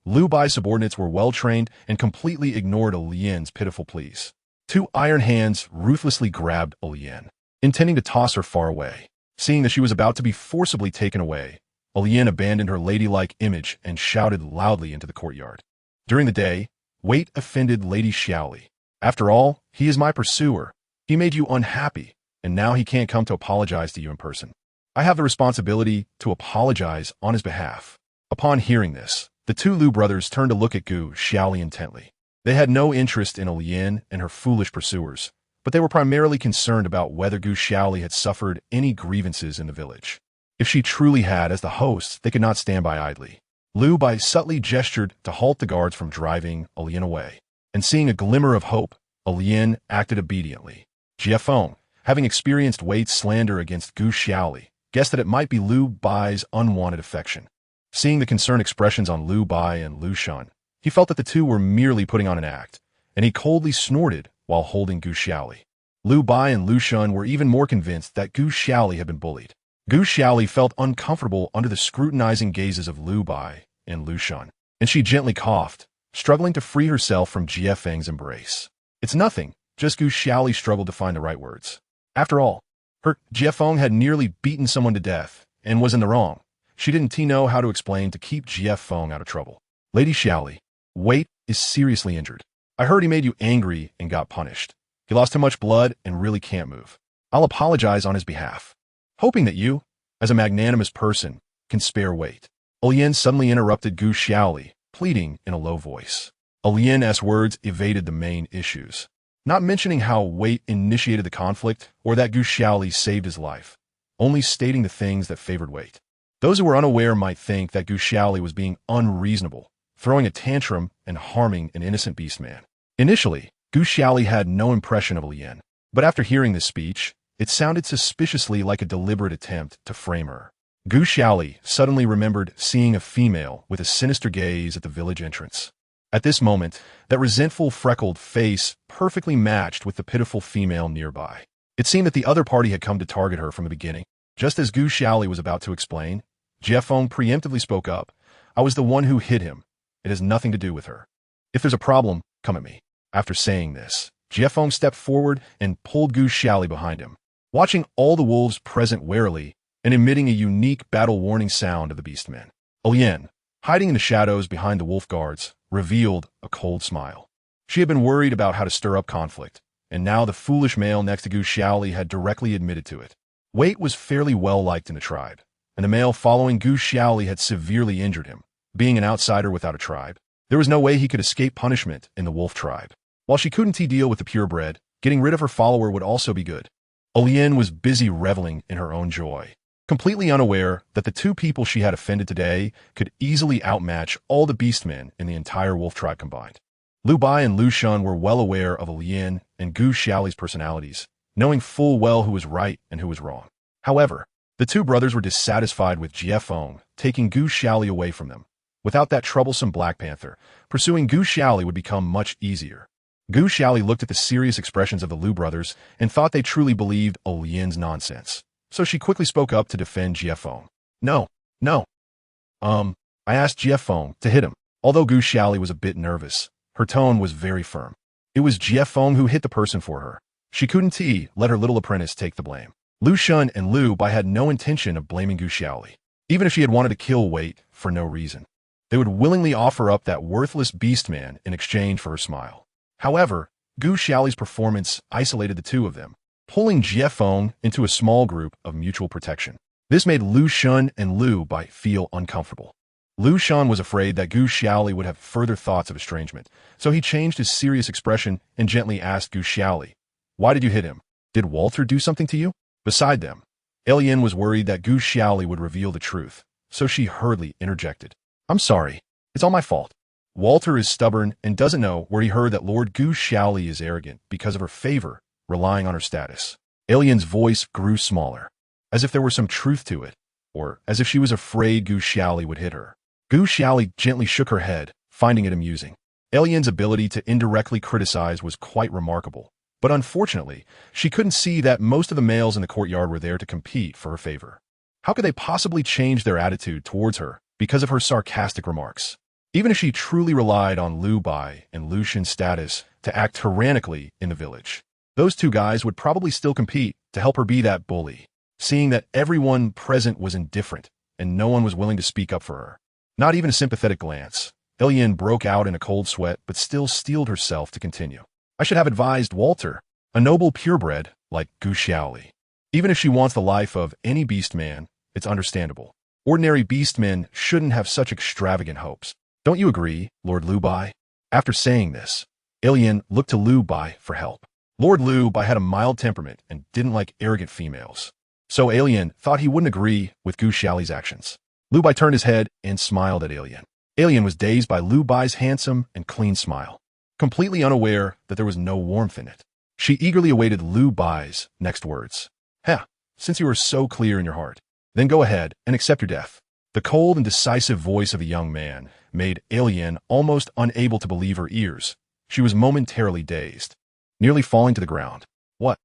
Lu Bai's subordinates were well-trained and completely ignored a Lian's pitiful pleas. Two iron hands ruthlessly grabbed a Lian, intending to toss her far away. Seeing that she was about to be forcibly taken away, a Lian abandoned her ladylike image and shouted loudly into the courtyard. During the day, Wait offended Lady Xiaoli. After all, he is my pursuer. He made you unhappy, and now he can't come to apologize to you in person. I have the responsibility to apologize on his behalf. Upon hearing this, the two Lu brothers turned to look at Gu Xiaoli intently. They had no interest in a Lian and her foolish pursuers, but they were primarily concerned about whether Gu Xiaoli had suffered any grievances in the village. If she truly had, as the hosts, they could not stand by idly. Lu Bai subtly gestured to halt the guards from driving a Lian away, and seeing a glimmer of hope, a Lian acted obediently. Jiefeng, having experienced Wait's slander against Gu Xiaoli, guessed that it might be Lu Bai's unwanted affection. Seeing the concerned expressions on Lu Bai and Lu Shun, he felt that the two were merely putting on an act, and he coldly snorted while holding Gu Xiaoli. Lu Bai and Lu Shun were even more convinced that Gu Xiaoli had been bullied. Gu Xiaoli felt uncomfortable under the scrutinizing gazes of Lu Bai and Lu Shun, and she gently coughed, struggling to free herself from Jiefeng's embrace. It's nothing, just Gu Xiaoli struggled to find the right words. After all, her Jiefeng had nearly beaten someone to death and was in the wrong. She didn't know how to explain to keep Jiefeng out of trouble. Lady Xiaoli, Wait is seriously injured. I heard he made you angry and got punished. He lost too much blood and really can't move. I'll apologize on his behalf, hoping that you, as a magnanimous person, can spare Wait. Lian suddenly interrupted Gu Xiaoli, pleading in a low voice. Lian's words evaded the main issues, not mentioning how Wait initiated the conflict or that Gu Xiaoli saved his life, only stating the things that favored Wait. Those who were unaware might think that Gu Xiaoli was being unreasonable, throwing a tantrum and harming an innocent beastman. Initially, Gu Xiaoli had no impression of Lian, but after hearing this speech, it sounded suspiciously like a deliberate attempt to frame her. Gu Xiaoli suddenly remembered seeing a female with a sinister gaze at the village entrance. At this moment, that resentful freckled face perfectly matched with the pitiful female nearby. It seemed that the other party had come to target her from the beginning. Just as Gu Xiaoli was about to explain, Jiefeng preemptively spoke up. I was the one who hit him. It has nothing to do with her. If there's a problem, come at me. After saying this, Jiefeng stepped forward and pulled Gu Xiaoli behind him. Watching all the wolves present warily and emitting a unique battle warning sound of the beastmen. Lian, hiding in the shadows behind the wolf guards, revealed a cold smile. She had been worried about how to stir up conflict, and now the foolish male next to Gu Xiaoli had directly admitted to it. Wait was fairly well liked in the tribe, and the male following Gu Xiaoli had severely injured him. Being an outsider without a tribe, there was no way he could escape punishment in the wolf tribe. While she couldn't deal with the purebred, getting rid of her follower would also be good. Lian was busy reveling in her own joy, completely unaware that the two people she had offended today could easily outmatch all the beastmen in the entire wolf tribe combined. Lu Bai and Lu Shun were well aware of Lian and Gu Xiaoli's personalities, knowing full well who was right and who was wrong. However, the two brothers were dissatisfied with Jiefeng taking Gu Xiaoli away from them. Without that troublesome Black Panther, pursuing Gu Xiaoli would become much easier. Gu Xiaoli looked at the serious expressions of the Lu brothers and thought they truly believed Lian's nonsense. So she quickly spoke up to defend Jiefeng. No. I asked Jiefeng to hit him. Although Gu Xiaoli was a bit nervous, her tone was very firm. It was Jiefeng who hit the person for her. She couldn't let her little apprentice take the blame. Lu Shun and Lu Bai had no intention of blaming Gu Xiaoli, even if she had wanted to kill Wait for no reason. They would willingly offer up that worthless beastman in exchange for her smile. However, Gu Xiaoli's performance isolated the two of them, pulling Jiefeng into a small group of mutual protection. This made Lu Shun and Lu Bai feel uncomfortable. Lu Shun was afraid that Gu Xiaoli would have further thoughts of estrangement, so he changed his serious expression and gently asked Gu Xiaoli, "Why did you hit him? Did Walter do something to you?" Beside them, Lian was worried that Gu Xiaoli would reveal the truth, so she hurriedly interjected. "I'm sorry. It's all my fault. Walter is stubborn and doesn't know where he heard that Lord Gu Xiaoli is arrogant because of her favor, relying on her status." Lian's voice grew smaller, as if there were some truth to it, or as if she was afraid Gu Xiaoli would hit her. Gu Xiaoli gently shook her head, finding it amusing. Lian's ability to indirectly criticize was quite remarkable, but unfortunately, she couldn't see that most of the males in the courtyard were there to compete for her favor. How could they possibly change their attitude towards her because of her sarcastic remarks? Even if she truly relied on Lu Bai and Lu Shun's status to act tyrannically in the village, those two guys would probably still compete to help her be that bully. Seeing that everyone present was indifferent and no one was willing to speak up for her, not even a sympathetic glance, Lian broke out in a cold sweat but still steeled herself to continue. "I should have advised Walter, a noble purebred like Gu Xiaoli. Even if she wants the life of any beastman, it's understandable. Ordinary beastmen shouldn't have such extravagant hopes. Don't you agree, Lord Lu Bai?" After saying this, Lian looked to Lu Bai for help. Lord Lu Bai had a mild temperament and didn't like arrogant females, so Lian thought he wouldn't agree with Gu Xiaoli's actions. Lu Bai turned his head and smiled at Lian. Lian was dazed by Lu Bai's handsome and clean smile, completely unaware that there was no warmth in it. She eagerly awaited Lu Bai's next words. Since you are so clear in your heart, then go ahead and accept your death." The cold and decisive voice of the young man made Lian almost unable to believe her ears. She was momentarily dazed, nearly falling to the ground. "What?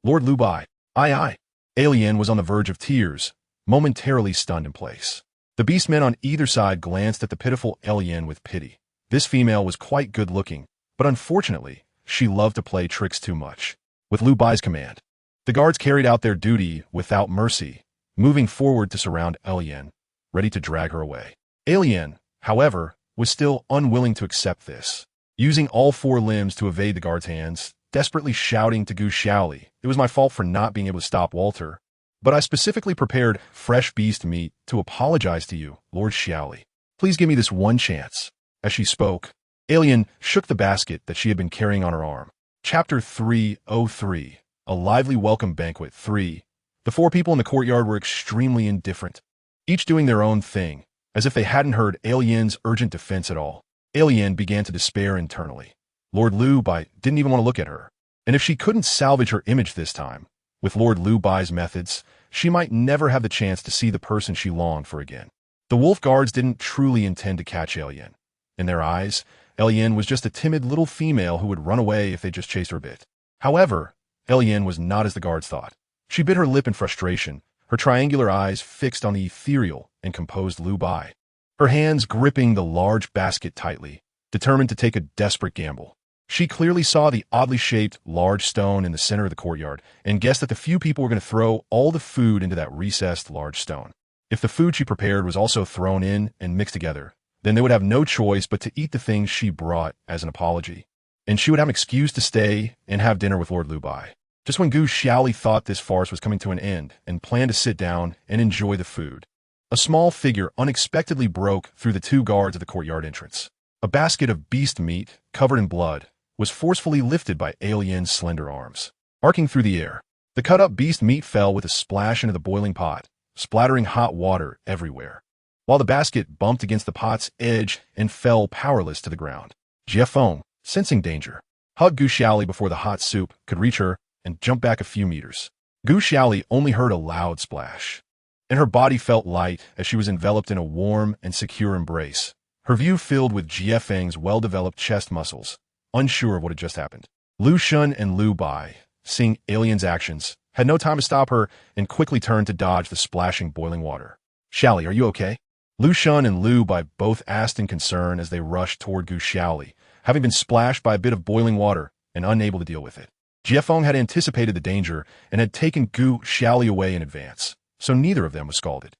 Lord Lu Bai? Aye. Lian was on the verge of tears, momentarily stunned in place. The beastmen on either side glanced at the pitiful Lian with pity. This female was quite good-looking, but unfortunately, she loved to play tricks too much. With Lu Bai's command, the guards carried out their duty without mercy, moving forward to surround Lian, ready to drag her away. Lian, however, was still unwilling to accept this, using all four limbs to evade the guards' hands, desperately shouting to Gu Xiaoli, "It was my fault for not being able to stop Walter, but I specifically prepared fresh beast meat to apologize to you, Lord Xiaoli. Please give me this one chance." As she spoke, Lian shook the basket that she had been carrying on her arm. Chapter 303, A Lively Welcome Banquet 3. The four people in the courtyard were extremely indifferent, each doing their own thing, as if they hadn't heard Lian's urgent defense at all. Lian began to despair internally. Lord Lu Bai didn't even want to look at her. And if she couldn't salvage her image this time, with Lord Lu Bai's methods, she might never have the chance to see the person she longed for again. The wolf guards didn't truly intend to catch Alien. In their eyes, Alien was just a timid little female who would run away if they just chased her a bit. However, Alien was not as the guards thought. She bit her lip in frustration, her triangular eyes fixed on the ethereal and composed Lu Bai, her hands gripping the large basket tightly, determined to take a desperate gamble. She clearly saw the oddly shaped, large stone in the center of the courtyard and guessed that the few people were going to throw all the food into that recessed large stone. If the food she prepared was also thrown in and mixed together, then they would have no choice but to eat the things she brought as an apology. And she would have an excuse to stay and have dinner with Lord Lu Bai. Just when Gu Xiaoli thought this farce was coming to an end and planned to sit down and enjoy the food, a small figure unexpectedly broke through the two guards of the courtyard entrance. A basket of beast meat, covered in blood, was forcefully lifted by Alien's slender arms. Arcing through the air, the cut-up beast meat fell with a splash into the boiling pot, splattering hot water everywhere, while the basket bumped against the pot's edge and fell powerless to the ground. Jiefeng, sensing danger, hugged Gu Xiaoli before the hot soup could reach her and jumped back a few meters. Gu Xiaoli only heard a loud splash, and her body felt light as she was enveloped in a warm and secure embrace, her view filled with Jiefeng's well-developed chest muscles, unsure of what had just happened. Lu Shun and Lu Bai, seeing Alien's actions, had no time to stop her and quickly turned to dodge the splashing boiling water. Xiaoli, are you okay? Lu Shun and Lu Bai both asked in concern as they rushed toward Gu Xiaoli, having been splashed by a bit of boiling water and unable to deal with it. Jiefeng had anticipated the danger and had taken Gu Xiaoli away in advance, so neither of them was scalded.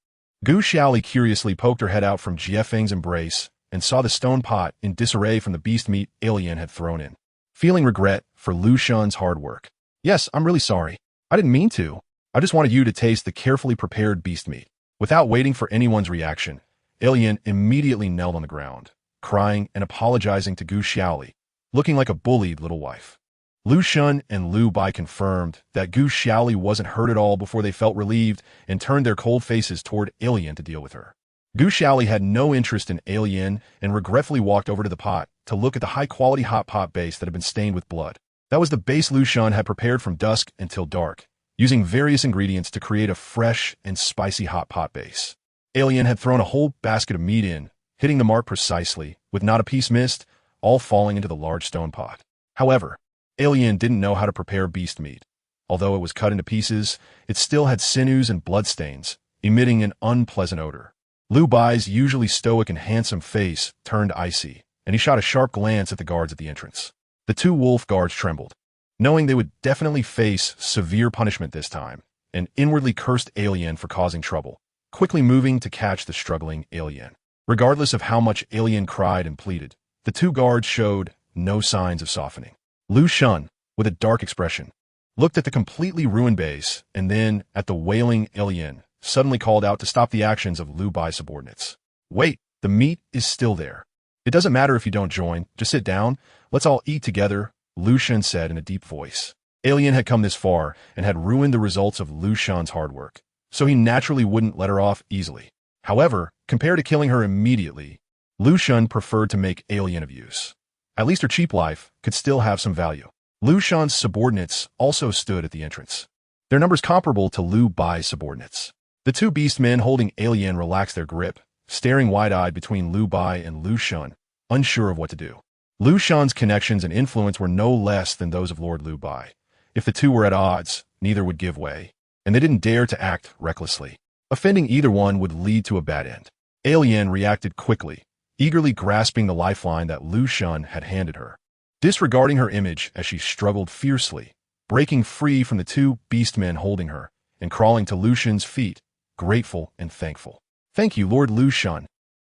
Gu Xiaoli curiously poked her head out from Jiefeng's embrace and saw the stone pot in disarray from the beast meat Alien had thrown in, feeling regret for Lu Shun's hard work. Yes, I'm really sorry. I didn't mean to. I just wanted you to taste the carefully prepared beast meat. Without waiting for anyone's reaction, Alien immediately knelt on the ground, crying and apologizing to Gu Xiaoli, looking like a bullied little wife. Lu Shun and Lu Bai confirmed that Gu Xiaoli wasn't hurt at all before they felt relieved and turned their cold faces toward Alien to deal with her. Gu Xiaoli had no interest in Alien and regretfully walked over to the pot to look at the high-quality hot pot base that had been stained with blood. That was the base Lu Shun had prepared from dusk until dark, using various ingredients to create a fresh and spicy hot pot base. Alien had thrown a whole basket of meat in, hitting the mark precisely, with not a piece missed, all falling into the large stone pot. However, Alien didn't know how to prepare beast meat. Although it was cut into pieces, it still had sinews and bloodstains, emitting an unpleasant odor. Lu Bai's usually stoic and handsome face turned icy, and he shot a sharp glance at the guards at the entrance. The two wolf guards trembled, knowing they would definitely face severe punishment this time, and inwardly cursed Alien for causing trouble, quickly moving to catch the struggling Alien. Regardless of how much Alien cried and pleaded, the two guards showed no signs of softening. Lu Shun, with a dark expression, looked at the completely ruined base and then at the wailing Alien, suddenly called out to stop the actions of Lu Bai's subordinates. Wait, the meat is still there. It doesn't matter if you don't join, just sit down, let's all eat together, Lu Shun said in a deep voice. Alien had come this far and had ruined the results of Lu Shun's hard work, so he naturally wouldn't let her off easily. However, compared to killing her immediately, Lu Shun preferred to make Alien of use. At least her cheap life could still have some value. Lu Shun's subordinates also stood at the entrance, their numbers comparable to Lu Bai's subordinates. The two beastmen holding Alien relaxed their grip, staring wide-eyed between Lu Bai and Lu Shun, unsure of what to do. Lu Shun's connections and influence were no less than those of Lord Lu Bai. If the two were at odds, neither would give way, and they didn't dare to act recklessly. Offending either one would lead to a bad end. Alien reacted quickly, eagerly grasping the lifeline that Lu Shun had handed her, disregarding her image as she struggled fiercely, breaking free from the two beastmen holding her, and crawling to Lu Shun's feet, grateful and thankful. Thank you, Lord Lu Shun.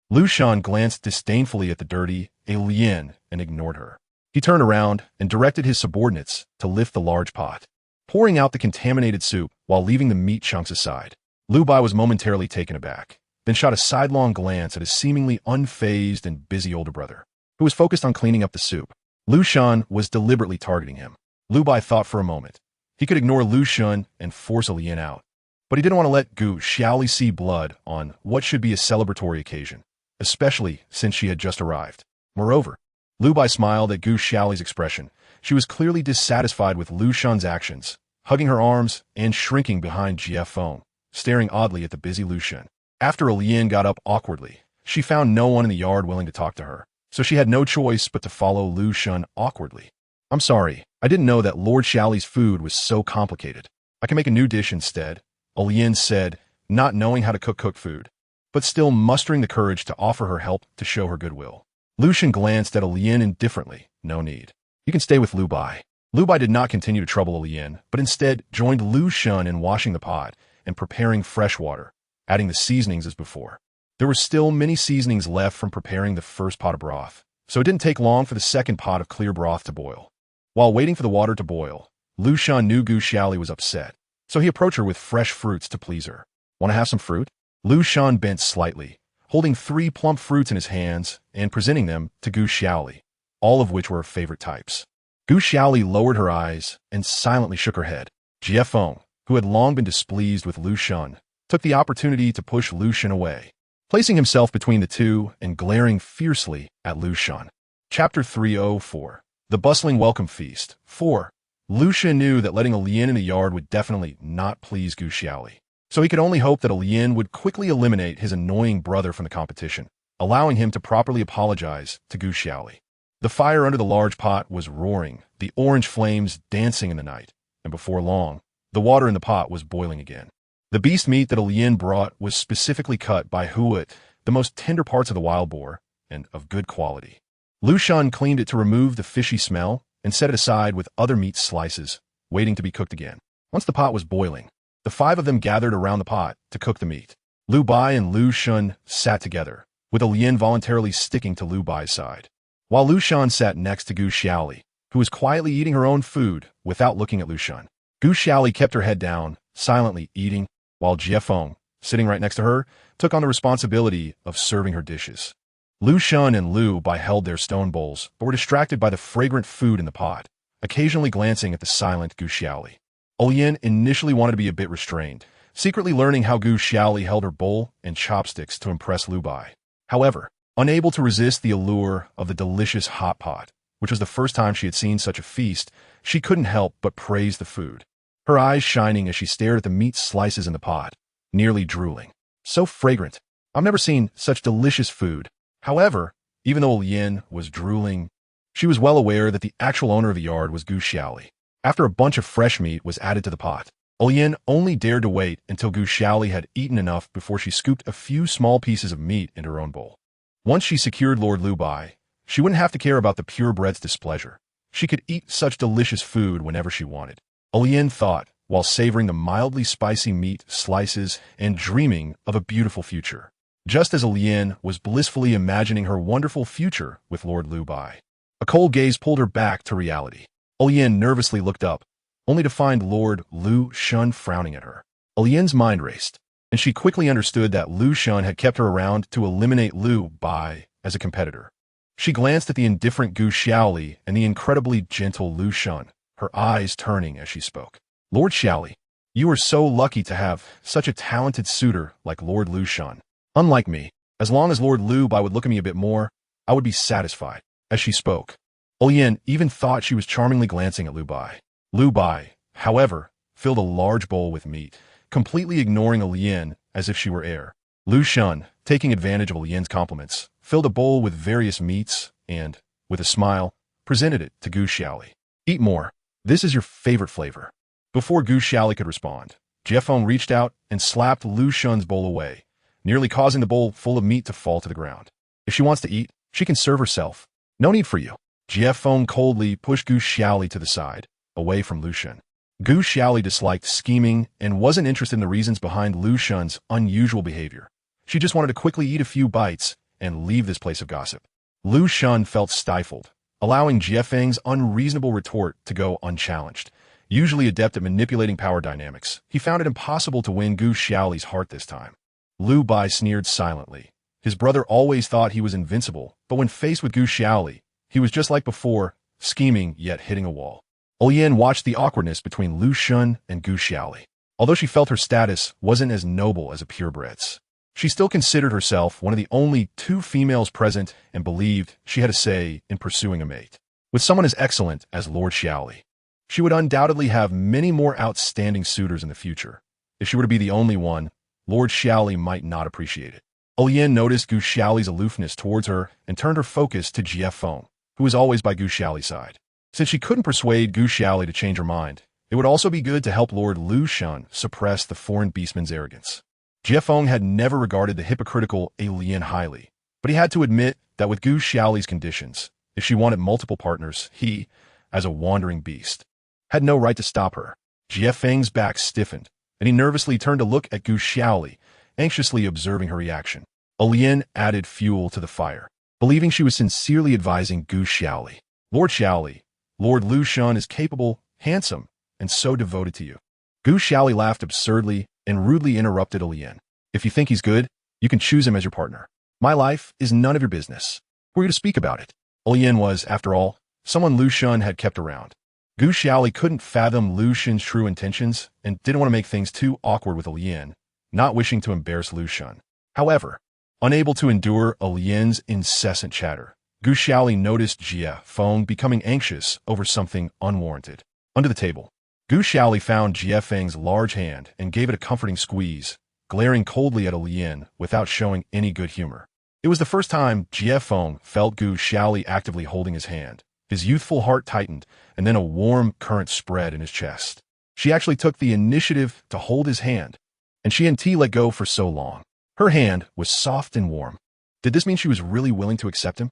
Lu Shun glanced disdainfully at the dirty Alien and ignored her. He turned around and directed his subordinates to lift the large pot, pouring out the contaminated soup while leaving the meat chunks aside. Lu Bai was momentarily taken aback, then shot a sidelong glance at his seemingly unfazed and busy older brother, who was focused on cleaning up the soup. Lu Shun was deliberately targeting him. Lu Bai thought for a moment. He could ignore Lu Shun and force Alien out, but he didn't want to let Gu Xiaoli see blood on what should be a celebratory occasion, especially since she had just arrived. Moreover, Lu Bai smiled at Gu Xiaoli's expression. She was clearly dissatisfied with Lu Shan's actions, hugging her arms and shrinking behind Jie Feng, staring oddly at the busy Lu Shan. After Lian got up awkwardly, she found no one in the yard willing to talk to her, so she had no choice but to follow Lu Shan awkwardly. I'm sorry, I didn't know that Lord Xiaoli's food was so complicated. I can make a new dish instead, Lian said, not knowing how to cook food, but still mustering the courage to offer her help to show her goodwill. Lu Shan glanced at Lian indifferently. No need. You can stay with Lu Bai. Lu Bai did not continue to trouble Lian, but instead joined Lu Shan in washing the pot and preparing fresh water, adding the seasonings as before. There were still many seasonings left from preparing the first pot of broth, so it didn't take long for the second pot of clear broth to boil. While waiting for the water to boil, Lu Shan knew Gu Xiaoli was upset, so he approached her with fresh fruits to please her. Want to have some fruit? Lu Shan bent slightly, holding 3 plump fruits in his hands and presenting them to Gu Xiaoli, all of which were her favorite types. Gu Xiaoli lowered her eyes and silently shook her head. Jie Feng, who had long been displeased with Lu Shan, took the opportunity to push Lu Shan away, placing himself between the two and glaring fiercely at Lu Shan. Chapter 304. The Bustling Welcome Feast. 4. Lu Shan knew that letting Lian in the yard would definitely not please Gu Xiaoli, so he could only hope that Lian would quickly eliminate his annoying brother from the competition, allowing him to properly apologize to Gu Xiaoli. The fire under the large pot was roaring, the orange flames dancing in the night, and before long, the water in the pot was boiling again. The beast meat that Lian brought was specifically cut by Huat, the most tender parts of the wild boar, and of good quality. Lu Shan cleaned it to remove the fishy smell and set it aside with other meat slices, waiting to be cooked again. Once the pot was boiling, the 5 of them gathered around the pot to cook the meat. Lu Bai and Lu Shan sat together, with Lian voluntarily sticking to Lu Bai's side, while Lu Shan sat next to Gu Xiaoli, who was quietly eating her own food without looking at Lu Shan. Gu Xiaoli kept her head down, silently eating, while Jie Feng, sitting right next to her, took on the responsibility of serving her dishes. Lu Shan and Lu Bai held their stone bowls, but were distracted by the fragrant food in the pot, occasionally glancing at the silent Gu Xiaoli. Lian initially wanted to be a bit restrained, secretly learning how Gu Xiaoli held her bowl and chopsticks to impress Lu Bai. However, unable to resist the allure of the delicious hot pot, which was the first time she had seen such a feast, she couldn't help but praise the food, her eyes shining as she stared at the meat slices in the pot, nearly drooling. So fragrant. I've never seen such delicious food. However, even though Lian was drooling, she was well aware that the actual owner of the yard was Gu Xiaoli. After a bunch of fresh meat was added to the pot, Lian only dared to wait until Gu Xiaoli had eaten enough before she scooped a few small pieces of meat into her own bowl. Once she secured Lord Lu Bai, she wouldn't have to care about the purebred's displeasure. She could eat such delicious food whenever she wanted. Lian thought, while savoring the mildly spicy meat slices and dreaming of a beautiful future, just as Lian was blissfully imagining her wonderful future with Lord Lu Bai. A cold gaze pulled her back to reality. Lian nervously looked up, only to find Lord Lu Shan frowning at her. Lian's mind raced, and she quickly understood that Lu Shan had kept her around to eliminate Lu Bai as a competitor. She glanced at the indifferent Gu Xiaoli and the incredibly gentle Lu Shan, her eyes turning as she spoke. Lord Xiaoli, you are so lucky to have such a talented suitor like Lord Lu Shan. Unlike me, as long as Lord Lu Bai would look at me a bit more, I would be satisfied. As she spoke, Lian even thought she was charmingly glancing at Lu Bai. Lu Bai, however, filled a large bowl with meat, completely ignoring Lian as if she were air. Lu Shan, taking advantage of Lian's compliments, filled a bowl with various meats and, with a smile, presented it to Gu Xiaoli. Eat more. This is your favorite flavor. Before Gu Xiaoli could respond, Jie Feng reached out and slapped Lu Shan's bowl away, nearly causing the bowl full of meat to fall to the ground. If she wants to eat, she can serve herself. No need for you. Jie Feng coldly pushed Gu Xiaoli to the side, away from Lu Shan. Gu Xiaoli disliked scheming and wasn't interested in the reasons behind Lu Shan's unusual behavior. She just wanted to quickly eat a few bites and leave this place of gossip. Lu Shan felt stifled, allowing Jie Feng's unreasonable retort to go unchallenged. Usually adept at manipulating power dynamics, he found it impossible to win Gu Xiaoli's heart this time. Lu Bai sneered silently. His brother always thought he was invincible, but when faced with Gu Xiaoli, he was just like before, scheming yet hitting a wall. Lian watched the awkwardness between Lu Shan and Gu Xiaoli. Although she felt her status wasn't as noble as a purebred's, She still considered herself one of the only two females present and believed she had a say in pursuing a mate. With someone as excellent as Lord Xiaoli, she would undoubtedly have many more outstanding suitors in the future. If she were to be the only one, Lord Xiaoli might not appreciate it. Olian noticed Gu Xiaoli's aloofness towards her and turned her focus to Jie Feng, who was always by Gu Xiaoli's side. Since she couldn't persuade Gu Xiaoli to change her mind, it would also be good to help Lord Lu Shun suppress the foreign beastman's arrogance. Jie Feng had never regarded the hypocritical Alien highly, but he had to admit that with Gu Xiaoli's conditions, if she wanted multiple partners, he, as a wandering beast, had no right to stop her. Jie Feng's back stiffened, and he nervously turned to look at Gu Xiaoli, anxiously observing her reaction. Alien added fuel to the fire, believing she was sincerely advising Gu Xiaoli. Lord Xiaoli, Lord Lu Shun is capable, handsome, and so devoted to you. Gu Xiaoli laughed absurdly and rudely interrupted Alien. If you think he's good, you can choose him as your partner. My life is none of your business. Who are you to speak about it? Alien was, after all, someone Lu Shun had kept around. Gu Xiaoli couldn't fathom Lu Shun's true intentions and didn't want to make things too awkward with Alien, not wishing to embarrass Lu Shun. However, unable to endure Alien's incessant chatter, Gu Xiaoli noticed Jie Feng becoming anxious over something unwarranted. Under the table, Gu Xiaoli found Jie Feng's large hand and gave it a comforting squeeze, glaring coldly at Alien without showing any good humor. It was the first time Jie Feng felt Gu Xiaoli actively holding his hand. His youthful heart tightened, and then a warm current spread in his chest. She actually took the initiative to hold his hand, and she and T let go for so long. Her hand was soft and warm. Did this mean she was really willing to accept him?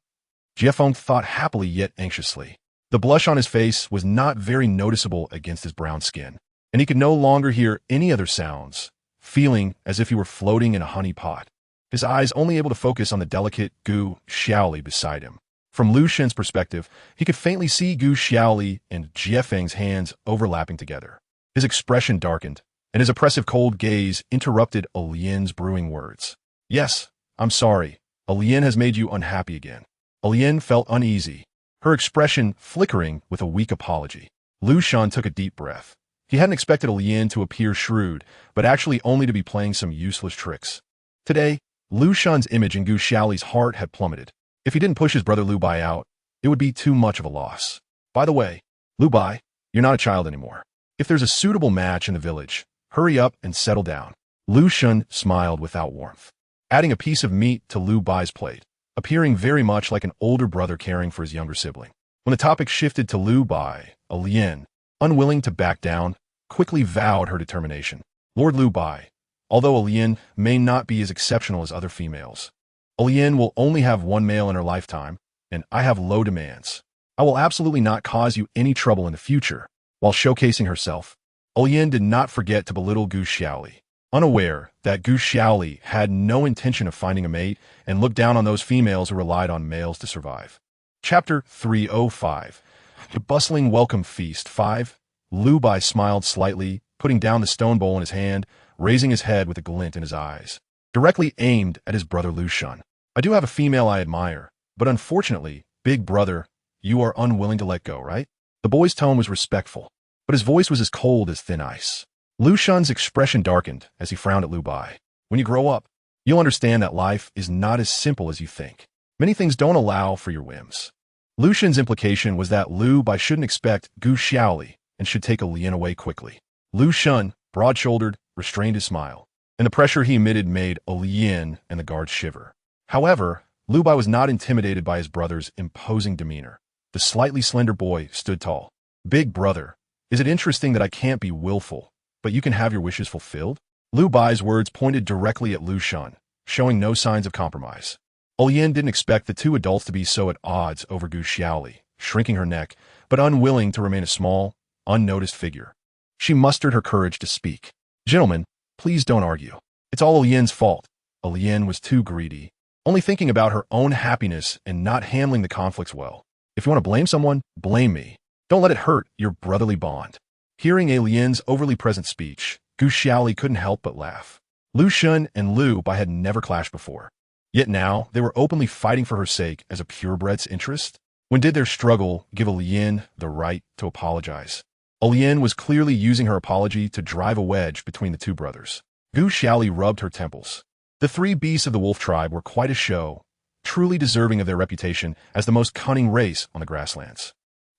Jie Feng thought happily yet anxiously. The blush on his face was not very noticeable against his brown skin, and he could no longer hear any other sounds, feeling as if he were floating in a honey pot. His eyes only able to focus on the delicate Gu Xiaoli beside him. From Lu Shen's perspective, he could faintly see Gu Xiaoli and Jie Feng's hands overlapping together. His expression darkened, and his oppressive cold gaze interrupted Alien's brewing words. Yes, I'm sorry. Alien has made you unhappy again. Alien felt uneasy, her expression flickering with a weak apology. Lu Shan took a deep breath. He hadn't expected Alien to appear shrewd, but actually only to be playing some useless tricks. Today, Lu Shan's image in Gu Xiaoli's heart had plummeted. If he didn't push his brother Lu Bai out, it would be too much of a loss. By the way, Lu Bai, you're not a child anymore. If there's a suitable match in the village, hurry up and settle down. Lu Shun smiled without warmth, adding a piece of meat to Lu Bai's plate, appearing very much like an older brother caring for his younger sibling. When the topic shifted to Lu Bai, Alien, unwilling to back down, quickly vowed her determination. Lord Lu Bai, although Alien may not be as exceptional as other females, Alien will only have one male in her lifetime, and I have low demands. I will absolutely not cause you any trouble in the future. While showcasing herself, Alien did not forget to belittle Gu Xiaoli, unaware that Gu Xiaoli had no intention of finding a mate and looked down on those females who relied on males to survive. Chapter 305. The Bustling Welcome Feast 5. Lu Bai smiled slightly, putting down the stone bowl in his hand, raising his head with a glint in his eyes, directly aimed at his brother Lu Shun. I do have a female I admire, but unfortunately, big brother, you are unwilling to let go, right? The boy's tone was respectful, but his voice was as cold as thin ice. Lu Shun's expression darkened as he frowned at Lu Bai. When you grow up, you'll understand that life is not as simple as you think. Many things don't allow for your whims. Lu Shun's implication was that Lu Bai shouldn't expect Gu Xiaoli and should take Alien away quickly. Lu Shun, broad-shouldered, restrained his smile, and the pressure he emitted made Alien and the guards shiver. However, Lu Bai was not intimidated by his brother's imposing demeanor. The slightly slender boy stood tall. Big brother, is it interesting that I can't be willful, but you can have your wishes fulfilled? Lu Bai's words pointed directly at Lu Shun, showing no signs of compromise. Alien didn't expect the two adults to be so at odds over Gu Xiaoli, shrinking her neck, but unwilling to remain a small, unnoticed figure. She mustered her courage to speak. Gentlemen, please don't argue. It's all Alien's fault. Alien was too greedy, only thinking about her own happiness and not handling the conflicts well. If you want to blame someone, blame me. Don't let it hurt your brotherly bond. Hearing Alien's overly present speech, Gu Xiaoli couldn't help but laugh. Lu Shun and Lu Bai had never clashed before. Yet now, they were openly fighting for her sake as a purebred's interest. When did their struggle give Alien the right to apologize? Alien was clearly using her apology to drive a wedge between the two brothers. Gu Xiaoli rubbed her temples. The three beasts of the wolf tribe were quite a show, truly deserving of their reputation as the most cunning race on the grasslands.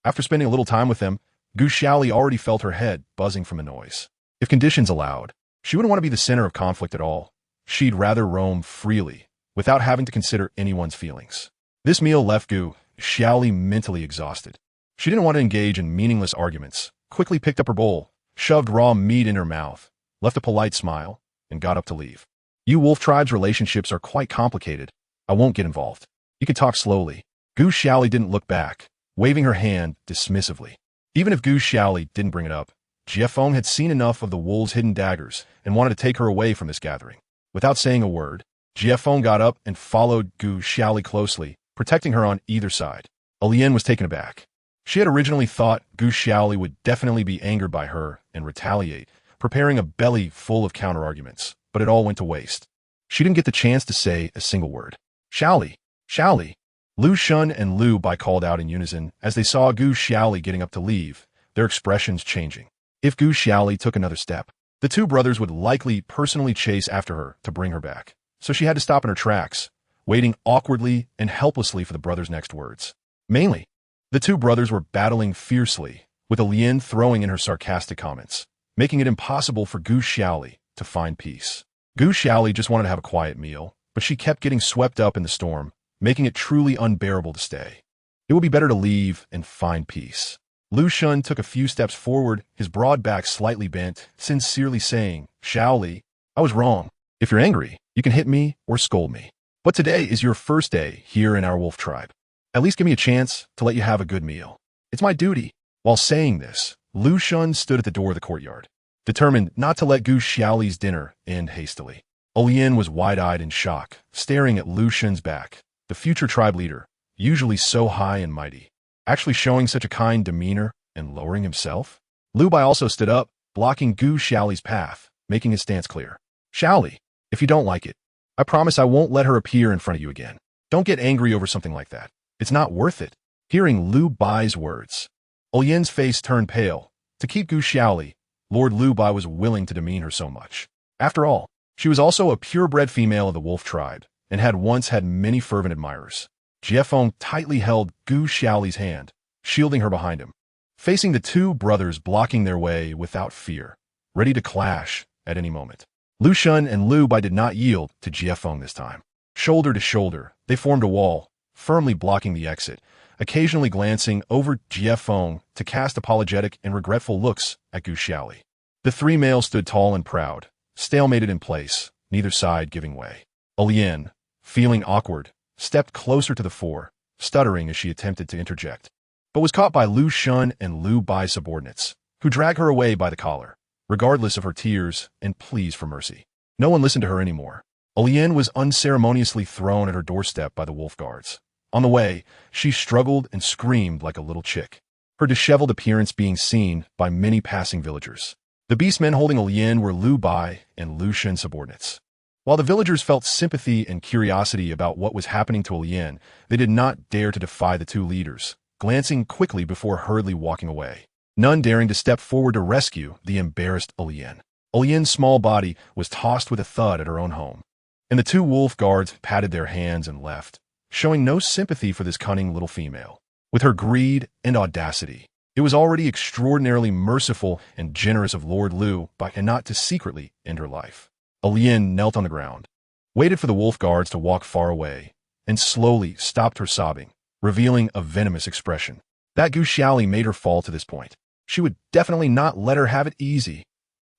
After spending a little time with them, Gu Xiaoli already felt her head buzzing from the noise. If conditions allowed, she wouldn't want to be the center of conflict at all. She'd rather roam freely, without having to consider anyone's feelings. This meal left Gu Xiaoli mentally exhausted. She didn't want to engage in meaningless arguments, quickly picked up her bowl, shoved raw meat in her mouth, left a polite smile, and got up to leave. You wolf tribe's relationships are quite complicated. I won't get involved. You can talk slowly. Gu Xiaoli didn't look back, waving her hand dismissively. Even if Gu Xiaoli didn't bring it up, Jiefeng had seen enough of the wolves' hidden daggers and wanted to take her away from this gathering. Without saying a word, Jiefeng got up and followed Gu Xiaoli closely, protecting her on either side. Lian was taken aback. She had originally thought Gu Xiaoli would definitely be angered by her and retaliate, preparing a belly full of counter-arguments, but it all went to waste. She didn't get the chance to say a single word. Xiaoli, Xiaoli. Lu Shun and Lu Bai called out in unison as they saw Gu Xiaoli getting up to leave, their expressions changing. If Gu Xiaoli took another step, the two brothers would likely personally chase after her to bring her back. So she had to stop in her tracks, waiting awkwardly and helplessly for the brothers' next words. Mainly, the two brothers were battling fiercely, with Lian throwing in her sarcastic comments, making it impossible for Gu Xiaoli to find peace. Gu Xiaoli just wanted to have a quiet meal, but she kept getting swept up in the storm, making it truly unbearable to stay. It would be better to leave and find peace. Lu Shun took a few steps forward, his broad back slightly bent, sincerely saying, Xiaoli, I was wrong. If you're angry, you can hit me or scold me. But today is your first day here in our wolf tribe. At least give me a chance to let you have a good meal. It's my duty. While saying this, Lu Shun stood at the door of the courtyard, determined not to let Gu Xiaoli's dinner end hastily. Lian was wide-eyed in shock, staring at Lu Shun's back, the future tribe leader, usually so high and mighty, actually showing such a kind demeanor and lowering himself. Lu Bai also stood up, blocking Gu Xiaoli's path, making his stance clear. Xiaoli, if you don't like it, I promise I won't let her appear in front of you again. Don't get angry over something like that. It's not worth it. Hearing Lu Bai's words, Lian's face turned pale. To keep Gu Xiaoli, Lord Lu Bai was willing to demean her so much. After all, she was also a purebred female of the wolf tribe, and had once had many fervent admirers. Jiefeng tightly held Gu Xiaoli's hand, shielding her behind him, facing the two brothers blocking their way without fear, ready to clash at any moment. Lu Shun and Lu Bai did not yield to Jiefeng this time. Shoulder to shoulder, they formed a wall, firmly blocking the exit, occasionally glancing over Jiefeng to cast apologetic and regretful looks at Gu Xiaoli. The three males stood tall and proud, stalemated in place, neither side giving way. Lian, feeling awkward, stepped closer to the fore, stuttering as she attempted to interject, but was caught by Lu Shun and Lu Bai's subordinates, who dragged her away by the collar, regardless of her tears and pleas for mercy. No one listened to her anymore. Lian was unceremoniously thrown at her doorstep by the wolf guards. On the way, she struggled and screamed like a little chick, her disheveled appearance being seen by many passing villagers. The beastmen holding Lian were Lu Bai and Lu Shun's subordinates. While the villagers felt sympathy and curiosity about what was happening to Lian, they did not dare to defy the two leaders, glancing quickly before hurriedly walking away, none daring to step forward to rescue the embarrassed Lian. Lian's small body was tossed with a thud at her own home, and the two wolf guards patted their hands and left, showing no sympathy for this cunning little female. With her greed and audacity, it was already extraordinarily merciful and generous of Lord Lu Bai not to secretly end her life. Lian knelt on the ground, waited for the wolf guards to walk far away, and slowly stopped her sobbing, revealing a venomous expression. That Gu Xiaoli made her fall to this point. She would definitely not let her have it easy.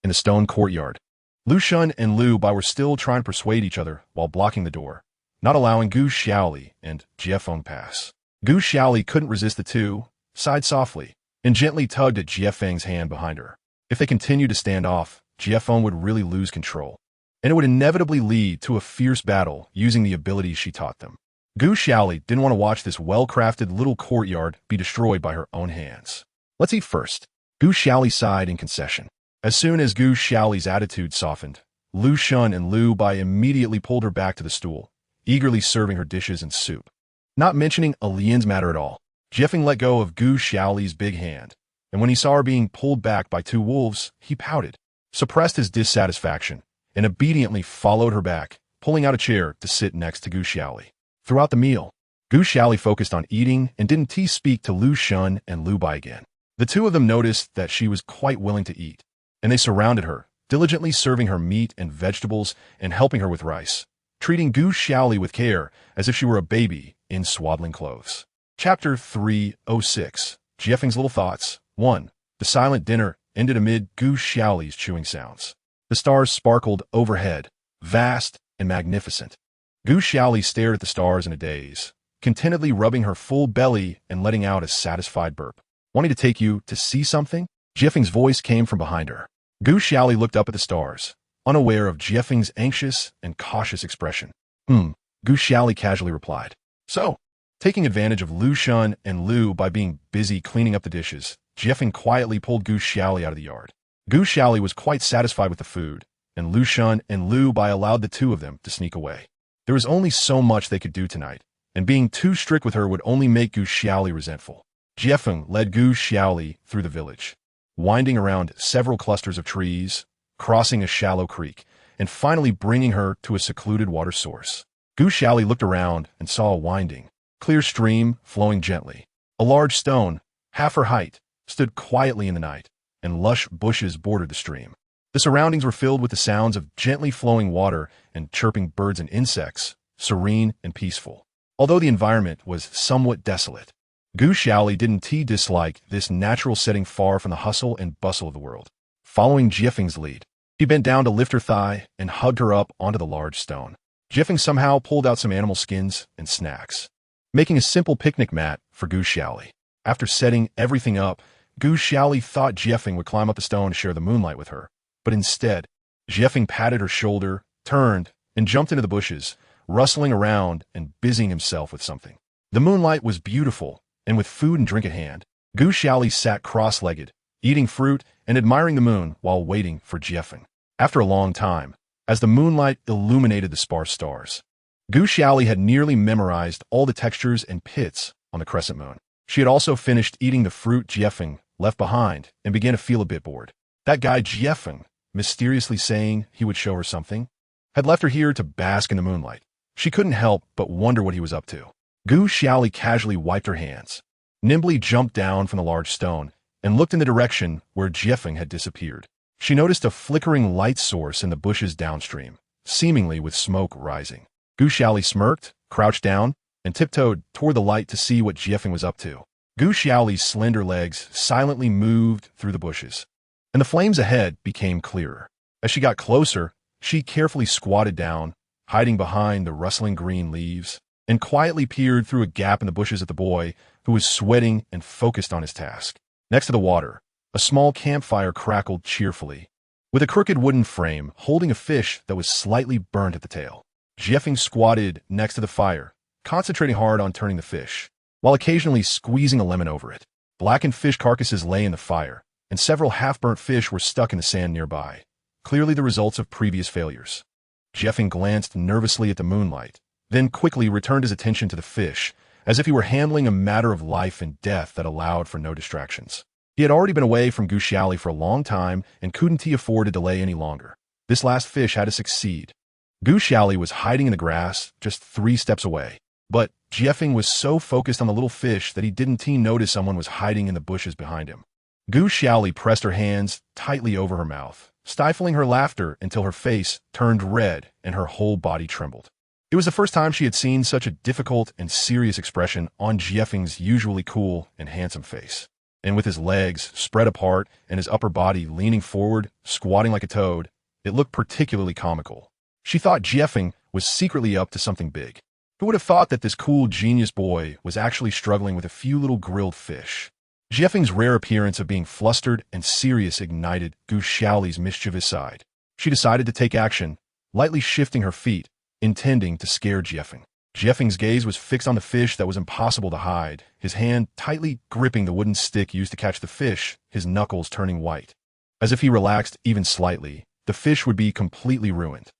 In the stone courtyard, Lu Shun and Lu Bai were still trying to persuade each other while blocking the door, not allowing Gu Xiaoli and Jiefeng pass. Gu Xiaoli couldn't resist the two, sighed softly, and gently tugged at Jiefeng's hand behind her. If they continued to stand off, Jiefeng would really lose control, and it would inevitably lead to a fierce battle using the abilities she taught them. Gu Xiaoli didn't want to watch this well-crafted little courtyard be destroyed by her own hands. Let's eat first. Gu Xiaoli sighed in concession. As soon as Gu Xiaoli's attitude softened, Lu Shun and Lu Bai immediately pulled her back to the stool, eagerly serving her dishes and soup. Not mentioning Lian's matter at all, Jiefeng let go of Gu Xiaoli's big hand, and when he saw her being pulled back by two wolves, he pouted, suppressed his dissatisfaction, and obediently followed her back, pulling out a chair to sit next to Gu Xiaoli. Throughout the meal, Gu Xiaoli focused on eating and didn't speak to Lu Shun and Lu Bai again. The two of them noticed that she was quite willing to eat, and they surrounded her, diligently serving her meat and vegetables and helping her with rice, treating Gu Xiaoli with care as if she were a baby in swaddling clothes. Chapter 306. Jiefeng's Little Thoughts. 1. The silent dinner ended amid Gu Xiaoli's chewing sounds. The stars sparkled overhead, vast and magnificent. Gu Xiaoli stared at the stars in a daze, contentedly rubbing her full belly and letting out a satisfied burp. Wanting to take you to see something? Jiefeng's voice came from behind her. Gu Xiaoli looked up at the stars, unaware of Jiefeng's anxious and cautious expression. Gu Xiaoli casually replied. So, taking advantage of Lu Shun and Lu by being busy cleaning up the dishes, Jiefeng quietly pulled Gu Xiaoli out of the yard. Gu Xiaoli was quite satisfied with the food, and Lu Shun and Lu Bai allowed the two of them to sneak away. There was only so much they could do tonight, and being too strict with her would only make Gu Xiaoli resentful. Jiefeng led Gu Xiaoli through the village, winding around several clusters of trees, crossing a shallow creek, and finally bringing her to a secluded water source. Gu Xiaoli looked around and saw a winding, clear stream flowing gently. A large stone, half her height, stood quietly in the night, and lush bushes bordered the stream. The surroundings were filled with the sounds of gently flowing water and chirping birds and insects, serene and peaceful. Although the environment was somewhat desolate, Gu Xiaoli didn't dislike this natural setting far from the hustle and bustle of the world. Following Jiefeng's lead, he bent down to lift her thigh and hugged her up onto the large stone. Jiefeng somehow pulled out some animal skins and snacks, making a simple picnic mat for Gu Xiaoli. After setting everything up, Gu Xiaoli thought Jiefeng would climb up the stone to share the moonlight with her, but instead, Jiefeng patted her shoulder, turned, and jumped into the bushes, rustling around and busying himself with something. The moonlight was beautiful, and with food and drink at hand, Gu Xiaoli sat cross-legged, eating fruit and admiring the moon while waiting for Jiefeng. After a long time, as the moonlight illuminated the sparse stars, Gu Xiaoli had nearly memorized all the textures and pits on the crescent moon. She had also finished eating the fruit Jiefeng left behind and began to feel a bit bored. That guy Jiefeng, mysteriously saying he would show her something, had left her here to bask in the moonlight. She couldn't help but wonder what he was up to. Gu Xiaoli casually wiped her hands, nimbly jumped down from the large stone, and looked in the direction where Jiefeng had disappeared. She noticed a flickering light source in the bushes downstream, seemingly with smoke rising. Gu Xiaoli smirked, crouched down, and tiptoed toward the light to see what Jiefeng was up to. Gu Xiaoli's slender legs silently moved through the bushes, and the flames ahead became clearer. As she got closer, she carefully squatted down, hiding behind the rustling green leaves, and quietly peered through a gap in the bushes at the boy who was sweating and focused on his task. Next to the water, a small campfire crackled cheerfully, with a crooked wooden frame holding a fish that was slightly burnt at the tail. Jiefeng squatted next to the fire, concentrating hard on turning the fish, while occasionally squeezing a lemon over it. Blackened fish carcasses lay in the fire, and several half-burnt fish were stuck in the sand nearby, clearly the results of previous failures. Jiefeng glanced nervously at the moonlight, then quickly returned his attention to the fish, as if he were handling a matter of life and death that allowed for no distractions. He had already been away from Gu Xiaoli for a long time and couldn't afford to delay any longer. This last fish had to succeed. Gu Xiaoli was hiding in the grass just 3 steps away, but Jiefeng was so focused on the little fish that he didn't notice someone was hiding in the bushes behind him. Gu Xiaoli pressed her hands tightly over her mouth, stifling her laughter until her face turned red and her whole body trembled. It was the first time she had seen such a difficult and serious expression on Jiefeng's usually cool and handsome face. And with his legs spread apart and his upper body leaning forward, squatting like a toad, it looked particularly comical. She thought Jiefeng was secretly up to something big. Who would have thought that this cool genius boy was actually struggling with a few little grilled fish? Jiefeng's rare appearance of being flustered and serious ignited Gu Xiaoli's mischievous side. She decided to take action, lightly shifting her feet, intending to scare Jiefeng. Jiefeng's gaze was fixed on the fish that was impossible to hide, his hand tightly gripping the wooden stick used to catch the fish, his knuckles turning white. As if he relaxed even slightly, the fish would be completely ruined.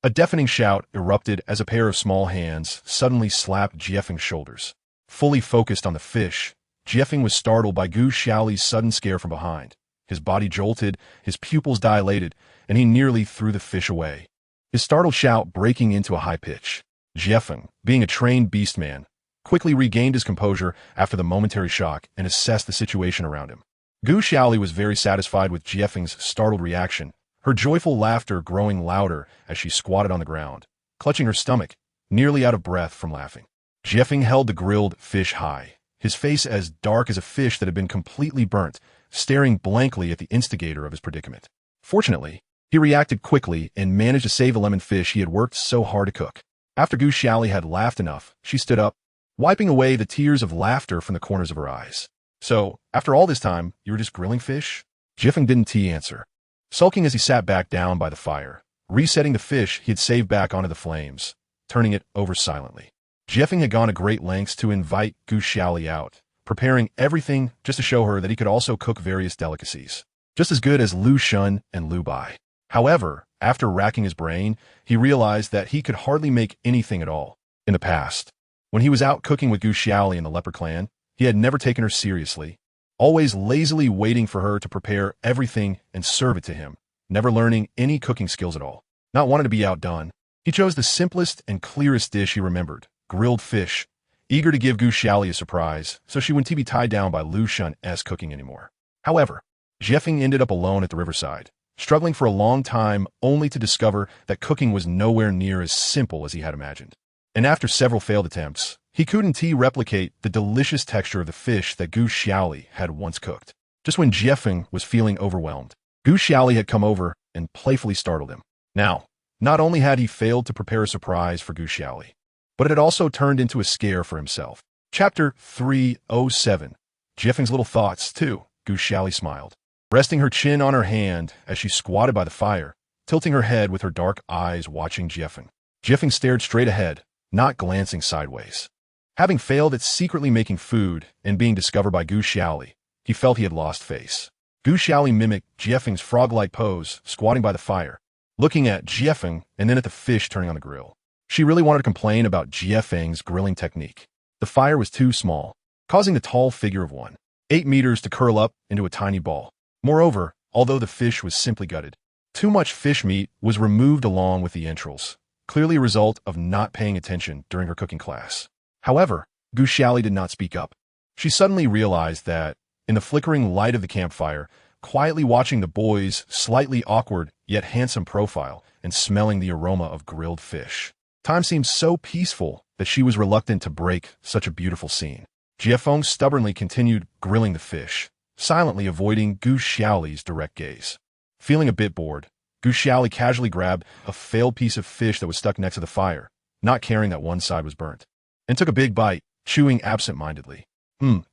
A deafening shout erupted as a pair of small hands suddenly slapped Jiefeng's shoulders. Fully focused on the fish, Jiefeng was startled by Gu Xiaoli's sudden scare from behind. His body jolted, his pupils dilated, and he nearly threw the fish away. his startled shout breaking into a high pitch. Jiefeng, being a trained beastman, quickly regained his composure after the momentary shock and assessed the situation around him. Gu Xiaoli was very satisfied with Jiefeng's startled reaction, her joyful laughter growing louder as she squatted on the ground, clutching her stomach, nearly out of breath from laughing. Jiefeng held the grilled fish high, his face as dark as a fish that had been completely burnt, staring blankly at the instigator of his predicament. Fortunately, he reacted quickly and managed to save a lemon fish he had worked so hard to cook. After Gu Xiaoli had laughed enough, she stood up, wiping away the tears of laughter from the corners of her eyes. "So, after all this time, you were just grilling fish?" Jiefeng didn't answer, sulking as he sat back down by the fire, resetting the fish he had saved back onto the flames, turning it over silently. Jiefeng had gone to great lengths to invite Gu Xiaoli out, preparing everything just to show her that he could also cook various delicacies, just as good as Lu Shun and Lu Bai. However, after racking his brain, he realized that he could hardly make anything at all. In the past, when he was out cooking with Gu Xiaoli and the Leopard clan, he had never taken her seriously, always lazily waiting for her to prepare everything and serve it to him, never learning any cooking skills at all. Not wanting to be outdone, he chose the simplest and clearest dish he remembered, grilled fish, eager to give Gu Xiaoli a surprise, so she wouldn't be tied down by Lu Shun's cooking anymore. However, Jiefeng ended up alone at the riverside, struggling for a long time only to discover that cooking was nowhere near as simple as he had imagined. And after several failed attempts, he couldn't replicate the delicious texture of the fish that Gu Xiaoli had once cooked. Just when Jiefeng was feeling overwhelmed, Gu Xiaoli had come over and playfully startled him. Now, not only had he failed to prepare a surprise for Gu Xiaoli, but it had also turned into a scare for himself. Chapter 307. Jiefeng's little thoughts, too. Gu Xiaoli smiled, resting her chin on her hand as she squatted by the fire, tilting her head with her dark eyes watching Jiefeng. Jiefeng stared straight ahead, not glancing sideways. Having failed at secretly making food and being discovered by Gu Xiaoli, he felt he had lost face. Gu Xiaoli mimicked Jiefeng's frog-like pose, squatting by the fire, looking at Jiefeng and then at the fish turning on the grill. She really wanted to complain about Jiefeng's grilling technique. The fire was too small, causing the tall figure of 1.8 meters to curl up into a tiny ball. Moreover, although the fish was simply gutted, too much fish meat was removed along with the entrails, clearly a result of not paying attention during her cooking class. However, Gu Xiaoli did not speak up. She suddenly realized that, in the flickering light of the campfire, quietly watching the boy's slightly awkward yet handsome profile and smelling the aroma of grilled fish, time seemed so peaceful that she was reluctant to break such a beautiful scene. Jiefeng stubbornly continued grilling the fish, silently avoiding Gu Xiaoli's direct gaze. Feeling a bit bored, Gu Xiaoli casually grabbed a failed piece of fish that was stuck next to the fire, not caring that one side was burnt, and took a big bite, chewing absent-mindedly.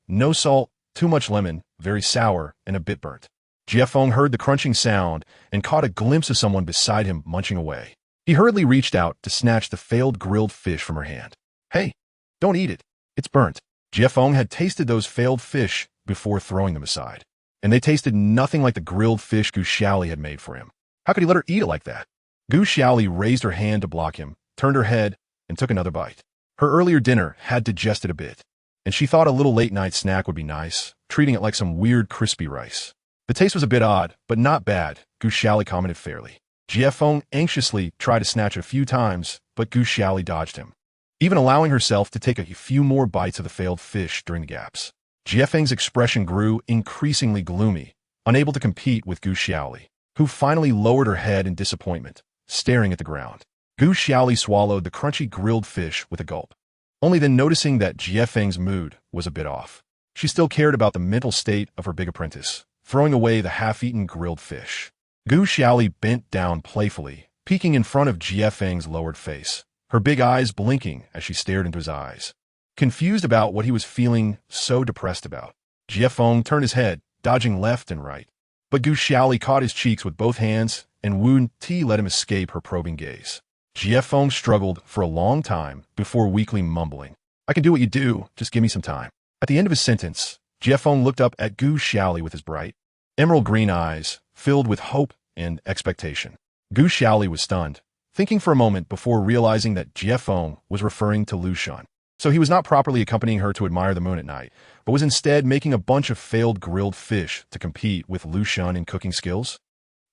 No salt, too much lemon, very sour, and a bit burnt. Jiefeng heard the crunching sound and caught a glimpse of someone beside him munching away. He hurriedly reached out to snatch the failed grilled fish from her hand. "Hey, don't eat it. It's burnt." Jiefeng had tasted those failed fish before throwing them aside, and they tasted nothing like the grilled fish Gu Xiaoli had made for him. How could he let her eat it like that? Gu Xiaoli raised her hand to block him, turned her head, and took another bite. Her earlier dinner had digested a bit, and she thought a little late-night snack would be nice, treating it like some weird crispy rice. The taste was a bit odd, but not bad, Gu Xiaoli commented fairly. Jiefeng anxiously tried to snatch it a few times, but Gu Xiaoli dodged him, even allowing herself to take a few more bites of the failed fish during the gaps. Jiefeng's expression grew increasingly gloomy, unable to compete with Gu Xiaoli, who finally lowered her head in disappointment, staring at the ground. Gu Xiaoli swallowed the crunchy grilled fish with a gulp, only then noticing that Jiefeng's mood was a bit off. She still cared about the mental state of her big apprentice, throwing away the half-eaten grilled fish. Gu Xiaoli bent down playfully, peeking in front of Jiefeng's lowered face, her big eyes blinking as she stared into his eyes. Confused about what he was feeling so depressed about, Jiefeng turned his head, dodging left and right. But Gu Xiaoli caught his cheeks with both hands, and Wu Ti let him escape her probing gaze. Jiefeng struggled for a long time before weakly mumbling, "I can do what you do, just give me some time." At the end of his sentence, Jiefeng looked up at Gu Xiaoli with his bright, emerald green eyes, filled with hope and expectation. Gu Xiaoli was stunned, thinking for a moment before realizing that Jiefeng was referring to Lu Shun. So he was not properly accompanying her to admire the moon at night, but was instead making a bunch of failed grilled fish to compete with Lu Shun in cooking skills?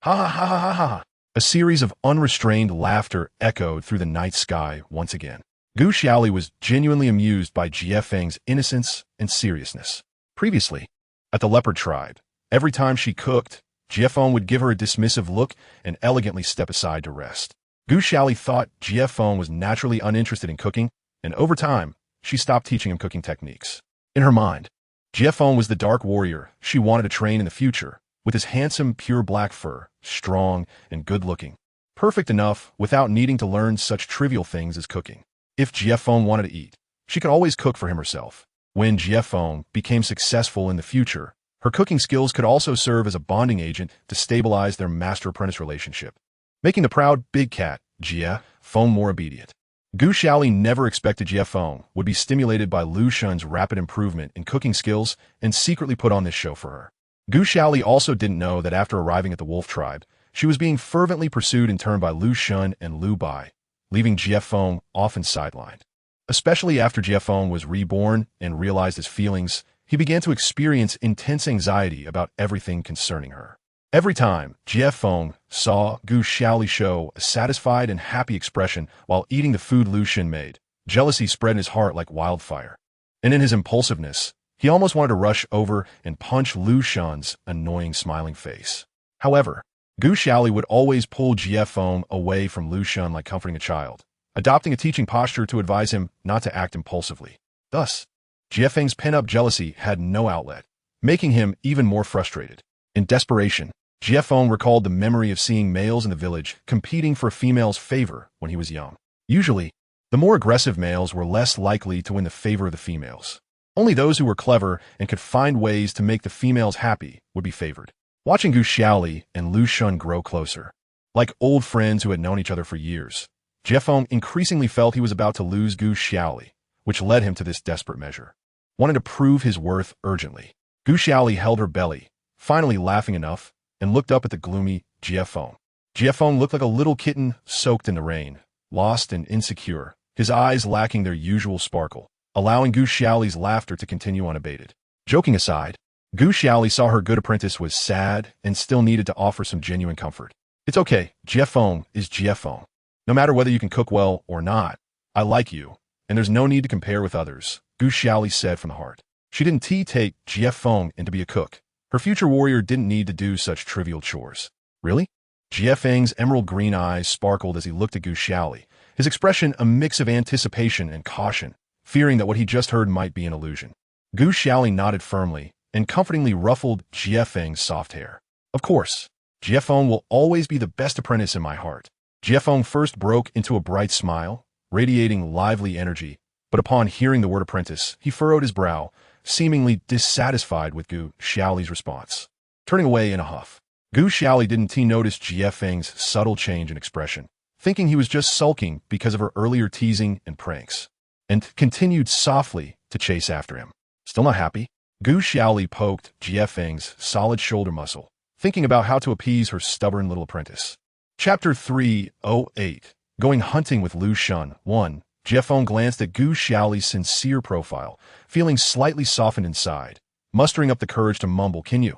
Ha ha ha ha ha ha. A series of unrestrained laughter echoed through the night sky once again. Gu Xiaoli was genuinely amused by Jie Feng's innocence and seriousness. Previously, at the Leopard tribe, every time she cooked, Jie Feng would give her a dismissive look and elegantly step aside to rest. Gu Xiaoli thought Jie Feng was naturally uninterested in cooking, and over time, she stopped teaching him cooking techniques. In her mind, Jie Feng was the dark warrior she wanted to train in the future, with his handsome, pure black fur, strong and good-looking, perfect enough without needing to learn such trivial things as cooking. If Jie Feng wanted to eat, she could always cook for him herself. When Jie Feng became successful in the future, her cooking skills could also serve as a bonding agent to stabilize their master-apprentice relationship, making the proud big cat, Jie Feng, more obedient. Gu Xiaoli never expected Jie Feng would be stimulated by Lu Shun's rapid improvement in cooking skills and secretly put on this show for her. Gu Xiaoli also didn't know that after arriving at the wolf tribe, she was being fervently pursued in turn by Lu Shun and Lu Bai, leaving Jie Feng often sidelined. Especially after Jie Feng was reborn and realized his feelings, he began to experience intense anxiety about everything concerning her. Every time Jie Feng saw Gu Xiaoli show a satisfied and happy expression while eating the food Lu Shun made, jealousy spread in his heart like wildfire. And in his impulsiveness, he almost wanted to rush over and punch Lu Shun's annoying smiling face. However, Gu Xiaoli would always pull Jie Feng away from Lu Shun like comforting a child, adopting a teaching posture to advise him not to act impulsively. Thus, Jie Feng's pent-up jealousy had no outlet, making him even more frustrated. In desperation, Jie Feng recalled the memory of seeing males in the village competing for a female's favor when he was young. Usually, the more aggressive males were less likely to win the favor of the females. Only those who were clever and could find ways to make the females happy would be favored. Watching Gu Xiaoli and Lu Shun grow closer, like old friends who had known each other for years, Jie Feng increasingly felt he was about to lose Gu Xiaoli, which led him to this desperate measure. Wanting to prove his worth urgently, Gu Xiaoli held her belly, finally laughing enough, and looked up at the gloomy Jie Feng. Jie Feng looked like a little kitten soaked in the rain, lost and insecure, his eyes lacking their usual sparkle, allowing Gu Xiaoli's laughter to continue unabated. Joking aside, Gu Xiaoli saw her good apprentice was sad and still needed to offer some genuine comfort. It's okay, Jie Feng is Jie Feng. No matter whether you can cook well or not, I like you, and there's no need to compare with others, Gu Xiaoli said from the heart. She didn't take Jie Feng in to be a cook. Her future warrior didn't need to do such trivial chores. Really? Jie Feng's emerald green eyes sparkled as he looked at Gu Xiaoli, his expression a mix of anticipation and caution, fearing that what he just heard might be an illusion. Gu Xiaoli nodded firmly and comfortingly ruffled Jie Feng's soft hair. Of course, Jie Feng will always be the best apprentice in my heart. Jie Feng first broke into a bright smile, radiating lively energy, but upon hearing the word apprentice, he furrowed his brow, seemingly dissatisfied with Gu Xiaoli's response. Turning away in a huff, Gu Xiaoli didn't notice Jie Feng's subtle change in expression, thinking he was just sulking because of her earlier teasing and pranks, and continued softly to chase after him. Still not happy? Gu Xiaoli poked Jie Feng's solid shoulder muscle, thinking about how to appease her stubborn little apprentice. Chapter 308, Going Hunting with Lu Shun. 1. Jie Feng glanced at Gu Xiaoli's sincere profile, feeling slightly softened inside, mustering up the courage to mumble, "Can you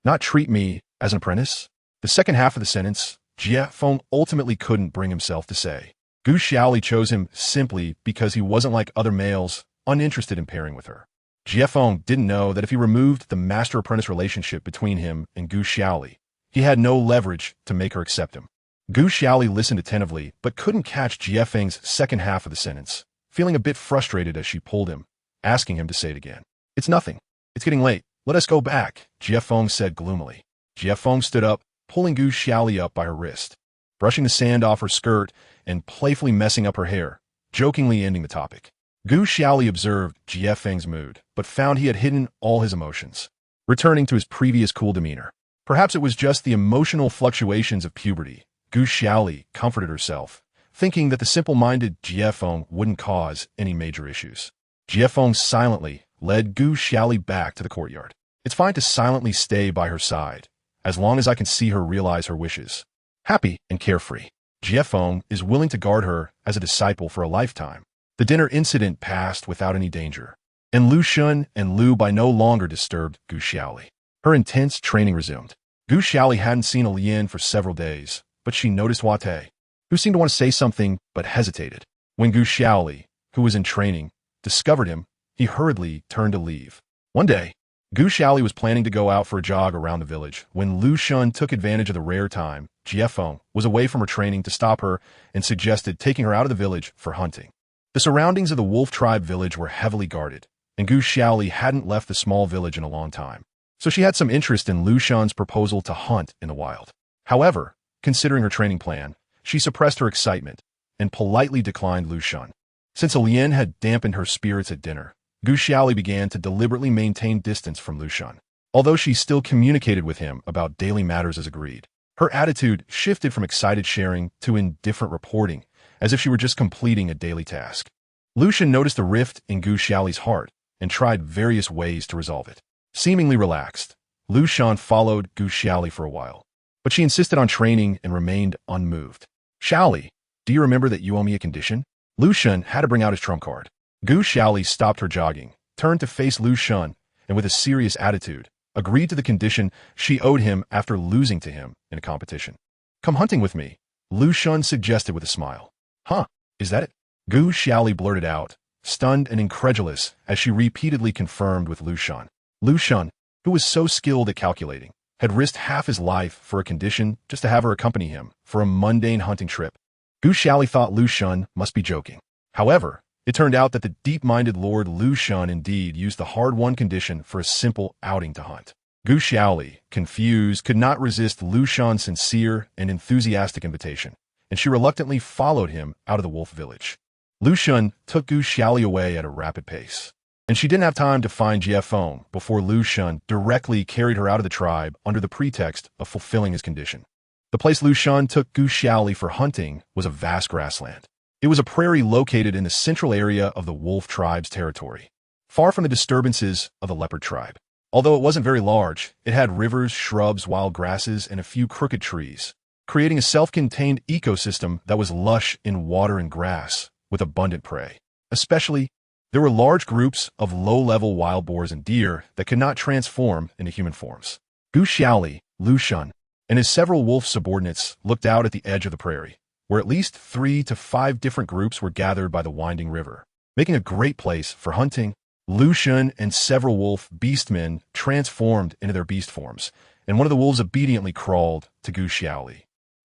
not treat me as an apprentice?" The second half of the sentence, Jie Feng ultimately couldn't bring himself to say. Gu Xiaoli chose him simply because he wasn't like other males, uninterested in pairing with her. Jie Feng didn't know that if he removed the master-apprentice relationship between him and Gu Xiaoli, he had no leverage to make her accept him. Gu Xiaoli listened attentively, but couldn't catch Jie Feng's second half of the sentence, feeling a bit frustrated as she pulled him, asking him to say it again. "It's nothing. It's getting late. Let us go back," Jie Feng said gloomily. Jie Feng stood up, pulling Gu Xiaoli up by her wrist, brushing the sand off her skirt and playfully messing up her hair, jokingly ending the topic. Gu Xiaoli observed Jie Feng's mood, but found he had hidden all his emotions, returning to his previous cool demeanor. Perhaps it was just the emotional fluctuations of puberty. Gu Xiaoli comforted herself, thinking that the simple-minded Jie Feng wouldn't cause any major issues. Jie Feng silently led Gu Xiaoli back to the courtyard. It's fine to silently stay by her side, as long as I can see her realize her wishes. Happy and carefree, Jie Feng is willing to guard her as a disciple for a lifetime. The dinner incident passed without any danger, and Lu Shun and Lu Bai no longer disturbed Gu Xiaoli. Her intense training resumed. Gu Xiaoli hadn't seen a Lian for several days, but she noticed Wate, who seemed to want to say something but hesitated. When Gu Xiaoli, who was in training, discovered him, he hurriedly turned to leave. One day, Gu Xiaoli was planning to go out for a jog around the village when Lu Xun took advantage of the rare time GFO was away from her training to stop her and suggested taking her out of the village for hunting. The surroundings of the wolf tribe village were heavily guarded, and Gu Xiaoli hadn't left the small village in a long time, so she had some interest in Lu Xun's proposal to hunt in the wild. However, considering her training plan, she suppressed her excitement and politely declined Lu Xun. Since Lian had dampened her spirits at dinner, Gu Xiaoli began to deliberately maintain distance from Lu Xun. Although she still communicated with him about daily matters as agreed, her attitude shifted from excited sharing to indifferent reporting, as if she were just completing a daily task. Lu Xun noticed a rift in Gu Xiaoli's heart and tried various ways to resolve it. Seemingly relaxed, Lu Xun followed Gu Xiaoli for a while, but she insisted on training and remained unmoved. Xiaoli, do you remember that you owe me a condition? Lu Xun had to bring out his trump card. Gu Xiaoli stopped her jogging, turned to face Lu Xun, and with a serious attitude, agreed to the condition she owed him after losing to him in a competition. Come hunting with me, Lu Xun suggested with a smile. Huh, is that it? Gu Xiaoli blurted out, stunned and incredulous as she repeatedly confirmed with Lu Xun. Lu Xun, who was so skilled at calculating, had risked half his life for a condition just to have her accompany him for a mundane hunting trip. Gu Xiaoli thought Lu Xun must be joking. However, it turned out that the deep-minded Lord Lu Xun indeed used the hard-won condition for a simple outing to hunt. Gu Xiaoli, confused, could not resist Lu Xun's sincere and enthusiastic invitation, and she reluctantly followed him out of the wolf village. Lu Xun took Gu Xiaoli away at a rapid pace, and she didn't have time to find GFO before Lu Xun directly carried her out of the tribe under the pretext of fulfilling his condition. The place Lu Xun took Gu Xiaoli for hunting was a vast grassland. It was a prairie located in the central area of the wolf tribe's territory, far from the disturbances of the leopard tribe. Although it wasn't very large, it had rivers, shrubs, wild grasses, and a few crooked trees, creating a self-contained ecosystem that was lush in water and grass, with abundant prey. Especially, there were large groups of low-level wild boars and deer that could not transform into human forms. Gu Xiaoli, Lu Xun, and his several wolf subordinates looked out at the edge of the prairie, where at least 3 to 5 different groups were gathered by the winding river, making a great place for hunting. Lu Xun and several wolf beastmen transformed into their beast forms, and one of the wolves obediently crawled to Gu Xiaoli,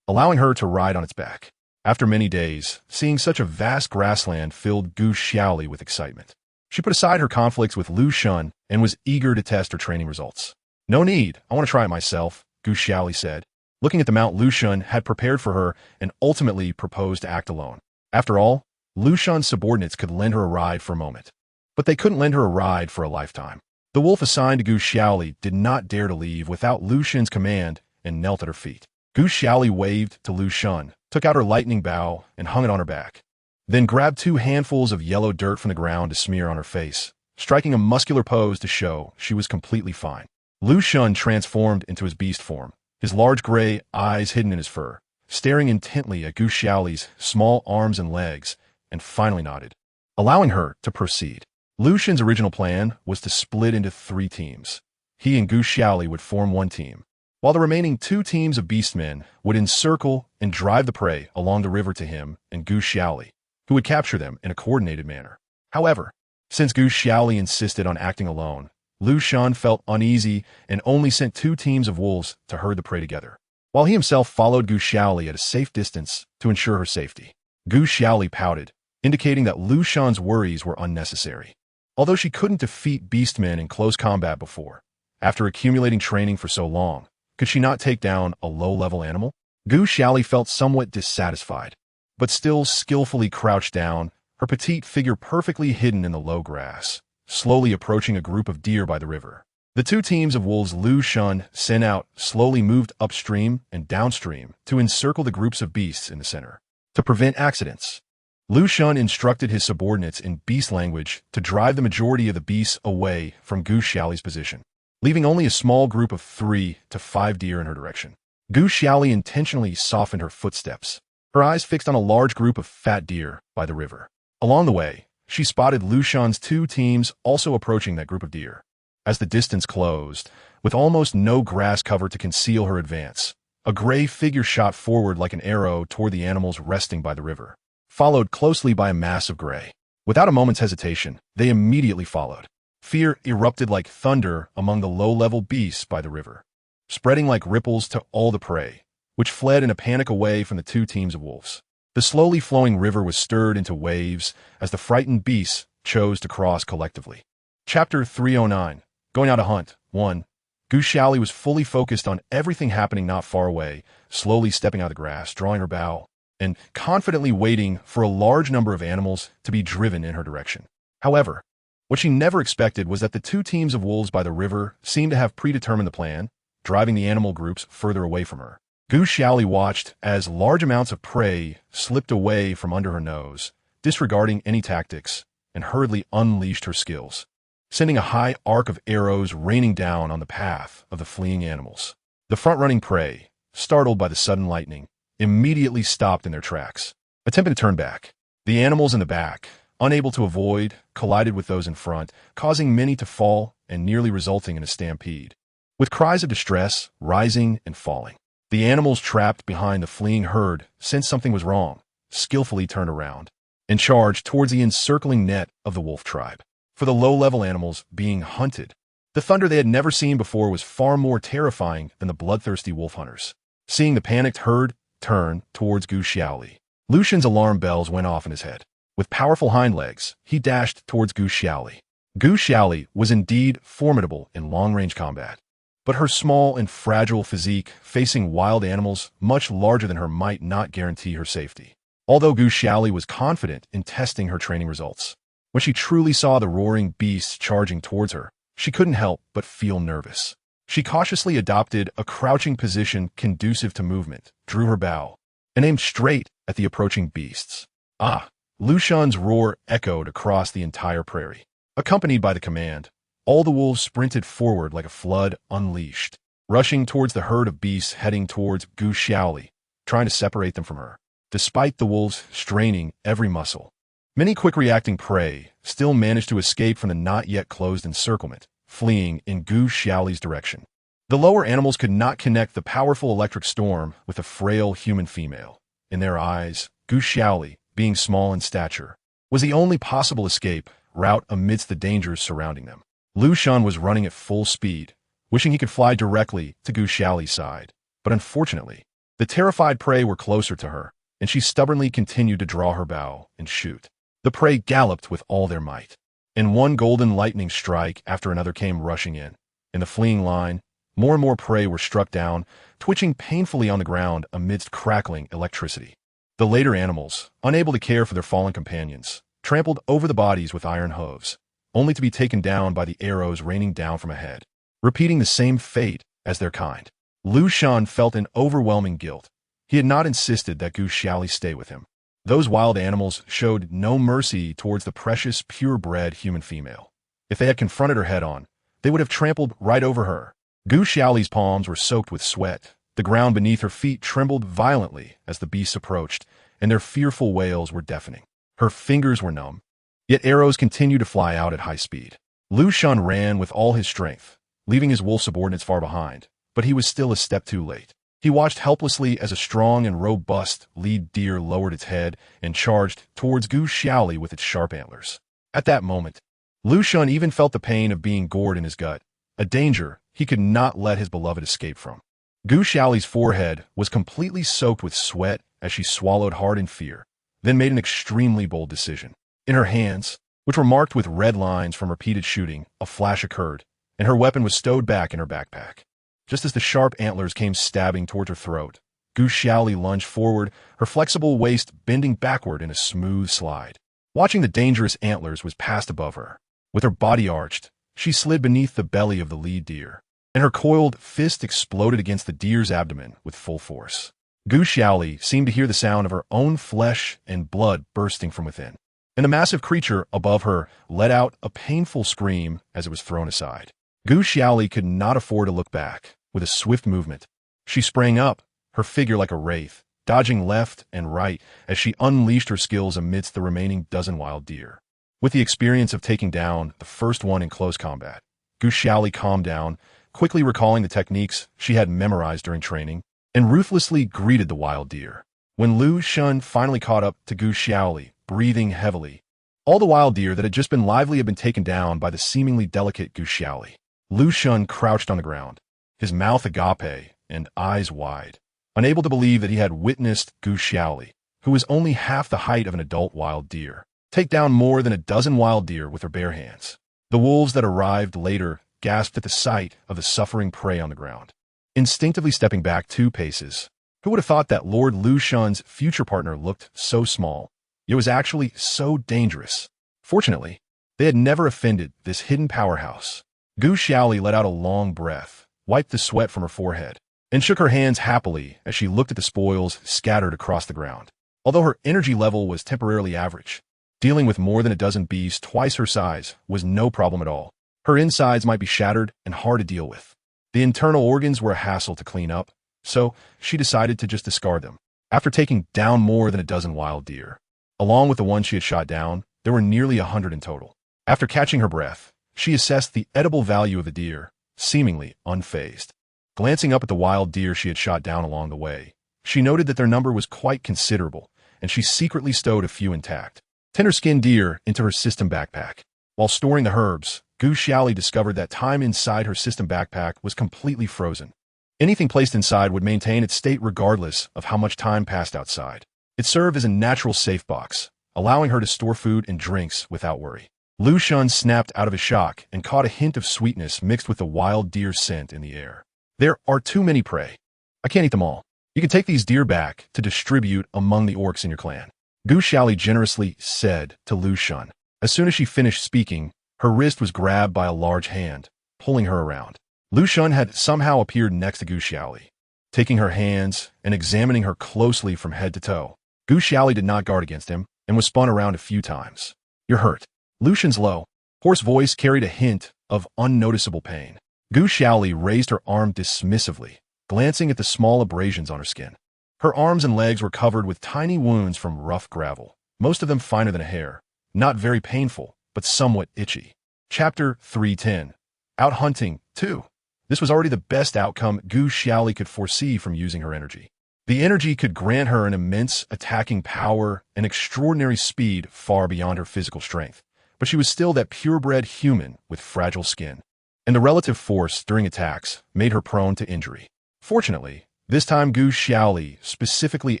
allowing her to ride on its back. After many days, seeing such a vast grassland filled Gu Xiaoli with excitement. She put aside her conflicts with Lu Xun and was eager to test her training results. No need, I want to try it myself, Gu Xiaoli said, looking at the mount Lu Xun had prepared for her and ultimately proposed to act alone. After all, Lu Xun's subordinates could lend her a ride for a moment, but they couldn't lend her a ride for a lifetime. The wolf assigned to Gu Xiaoli did not dare to leave without Lu Xun's command and knelt at her feet. Gu Xiaoli waved to Lu Xun, took out her lightning bow and hung it on her back, then grabbed 2 handfuls of yellow dirt from the ground to smear on her face, striking a muscular pose to show she was completely fine. Lu Xun transformed into his beast form, his large gray eyes hidden in his fur, staring intently at Gu Xiaoli's small arms and legs, and finally nodded, allowing her to proceed. Lu Xun's original plan was to split into 3 teams. He and Gu Xiaoli would form one team, while the remaining 2 teams of beastmen would encircle and drive the prey along the river to him and Gu Xiaoli, who would capture them in a coordinated manner. However, since Gu Xiaoli insisted on acting alone, Lu Xun felt uneasy and only sent 2 teams of wolves to herd the prey together, while he himself followed Gu Xiaoli at a safe distance to ensure her safety. Gu Xiaoli pouted, indicating that Lu Xun's worries were unnecessary. Although she couldn't defeat beastmen in close combat before, after accumulating training for so long, could she not take down a low-level animal? Gu Xiaoli felt somewhat dissatisfied, but still skillfully crouched down, her petite figure perfectly hidden in the low grass, slowly approaching a group of deer by the river. The 2 teams of wolves Lu Xun sent out slowly moved upstream and downstream to encircle the groups of beasts in the center. To prevent accidents, Lu Xun instructed his subordinates in beast language to drive the majority of the beasts away from Gu Xiaoli's position, leaving only a small group of 3 to 5 deer in her direction. Gu Xiaoli intentionally softened her footsteps, her eyes fixed on a large group of fat deer by the river. Along the way, she spotted Lu Xun's 2 teams also approaching that group of deer. As the distance closed, with almost no grass cover to conceal her advance, A gray figure shot forward like an arrow toward the animals resting by the river, followed closely by a mass of gray. Without a moment's hesitation, they immediately followed. Fear erupted like thunder among the low-level beasts by the river, spreading like ripples to all the prey, which fled in a panic away from the two teams of wolves. The slowly flowing river was stirred into waves as the frightened beasts chose to cross collectively. Chapter 309. Going out to hunt. 1. Gu Xiaoli was fully focused on everything happening not far away, slowly stepping out of the grass, drawing her bow, and confidently waiting for a large number of animals to be driven in her direction. However, what she never expected was that the two teams of wolves by the river seemed to have predetermined the plan, driving the animal groups further away from her. Gu Xiaoli watched as large amounts of prey slipped away from under her nose, disregarding any tactics, and hurriedly unleashed her skills, sending a high arc of arrows raining down on the path of the fleeing animals. The front-running prey, startled by the sudden lightning, immediately stopped in their tracks, attempting to turn back. The animals in the back, unable to avoid, collided with those in front, causing many to fall and nearly resulting in a stampede. With cries of distress rising and falling, the animals trapped behind the fleeing herd sensed something was wrong, skillfully turned around, and charged towards the encircling net of the wolf tribe. For the low-level animals being hunted, the thunder they had never seen before was far more terrifying than the bloodthirsty wolf hunters. Seeing the panicked herd turn towards Gu Xiaoli, Lucian's alarm bells went off in his head. With powerful hind legs, he dashed towards Gu Xiaoli. Gu Xiaoli was indeed formidable in long-range combat, but her small and fragile physique facing wild animals much larger than her might not guarantee her safety. Although Gu Xiaoli was confident in testing her training results, when she truly saw the roaring beasts charging towards her, she couldn't help but feel nervous. She cautiously adopted a crouching position conducive to movement, drew her bow, and aimed straight at the approaching beasts. Ah! Lucian's roar echoed across the entire prairie. Accompanied by the command, all the wolves sprinted forward like a flood unleashed, rushing towards the herd of beasts heading towards Gu Xiaoli, trying to separate them from her. Despite the wolves straining every muscle, many quick-reacting prey still managed to escape from the not-yet-closed encirclement, fleeing in Gu Xiaoli's direction. The lower animals could not connect the powerful electric storm with a frail human female. In their eyes, Gu Xiaoli, being small in stature, was the only possible escape route amidst the dangers surrounding them. Lucian was running at full speed, wishing he could fly directly to Gu Xiaoli's side. But unfortunately, the terrified prey were closer to her, and she stubbornly continued to draw her bow and shoot. The prey galloped with all their might, and one golden lightning strike after another came rushing in. In the fleeing line, more and more prey were struck down, twitching painfully on the ground amidst crackling electricity. The later animals, unable to care for their fallen companions, trampled over the bodies with iron hooves, only to be taken down by the arrows raining down from ahead, repeating the same fate as their kind. Lucian felt an overwhelming guilt. He had not insisted that Gu Xiaoli stay with him. Those wild animals showed no mercy towards the precious, purebred human female. If they had confronted her head-on, they would have trampled right over her. Gu Xiaoli's palms were soaked with sweat. The ground beneath her feet trembled violently as the beasts approached, and their fearful wails were deafening. Her fingers were numb, yet arrows continued to fly out at high speed. Lucian ran with all his strength, leaving his wolf subordinates far behind, but he was still a step too late. He watched helplessly as a strong and robust lead deer lowered its head and charged towards Gu Xiaoli with its sharp antlers. At that moment, Lucian even felt the pain of being gored in his gut, a danger he could not let his beloved escape from. Gu Xiaoli's forehead was completely soaked with sweat as she swallowed hard in fear, then made an extremely bold decision. In her hands, which were marked with red lines from repeated shooting, a flash occurred, and her weapon was stowed back in her backpack. Just as the sharp antlers came stabbing towards her throat, Gu Xiaoli lunged forward, her flexible waist bending backward in a smooth slide. Watching the dangerous antlers was passed above her. With her body arched, she slid beneath the belly of the lead deer, and her coiled fist exploded against the deer's abdomen with full force. Gu Xiaoli seemed to hear the sound of her own flesh and blood bursting from within, and the massive creature above her let out a painful scream as it was thrown aside. Gu Xiaoli could not afford to look back. With a swift movement, she sprang up, her figure like a wraith, dodging left and right as she unleashed her skills amidst the remaining dozen wild deer. With the experience of taking down the first one in close combat, Gu Xiaoli calmed down, quickly recalling the techniques she had memorized during training, and ruthlessly greeted the wild deer. When Lu Xun finally caught up to Gu Xiaoli, breathing heavily, all the wild deer that had just been lively had been taken down by the seemingly delicate Gu Xiaoli. Lu Xun crouched on the ground, his mouth agape and eyes wide, unable to believe that he had witnessed Gu Xiaoli, who was only half the height of an adult wild deer, take down more than a dozen wild deer with her bare hands. The wolves that arrived later gasped at the sight of the suffering prey on the ground, instinctively stepping back 2 paces. Who would have thought that Lord Lu Xun's future partner looked so small? It was actually so dangerous. Fortunately, they had never offended this hidden powerhouse. Gu Xiaoli let out a long breath, wiped the sweat from her forehead, and shook her hands happily as she looked at the spoils scattered across the ground. Although her energy level was temporarily average, dealing with more than a dozen beasts twice her size was no problem at all. Her insides might be shattered and hard to deal with. The internal organs were a hassle to clean up, so she decided to just discard them. After taking down more than a dozen wild deer, along with the ones she had shot down, there were nearly 100 in total. After catching her breath, she assessed the edible value of the deer, seemingly unfazed. Glancing up at the wild deer she had shot down along the way, she noted that their number was quite considerable, and she secretly stowed a few intact, tender-skinned deer into her system backpack. While storing the herbs, Gu Xiaoli discovered that time inside her system backpack was completely frozen. Anything placed inside would maintain its state regardless of how much time passed outside. It served as a natural safe box, allowing her to store food and drinks without worry. Lu Xun snapped out of his shock and caught a hint of sweetness mixed with the wild deer scent in the air. There are too many prey. I can't eat them all. You can take these deer back to distribute among the orcs in your clan, Gu Xiaoli generously said to Lu Xun. As soon as she finished speaking, her wrist was grabbed by a large hand, pulling her around. Lu Xun had somehow appeared next to Gu Xiaoli, taking her hands and examining her closely from head to toe. Gu Xiaoli did not guard against him and was spun around a few times. You're hurt. Lu Xun's low, hoarse voice carried a hint of unnoticeable pain. Gu Xiaoli raised her arm dismissively, glancing at the small abrasions on her skin. Her arms and legs were covered with tiny wounds from rough gravel, most of them finer than a hair, not very painful, but somewhat itchy. Chapter 310. Out hunting, 2. This was already the best outcome Gu Xiaoli could foresee from using her energy. The energy could grant her an immense attacking power and extraordinary speed far beyond her physical strength, but she was still that purebred human with fragile skin, and the relative force during attacks made her prone to injury. Fortunately, this time Gu Xiaoli specifically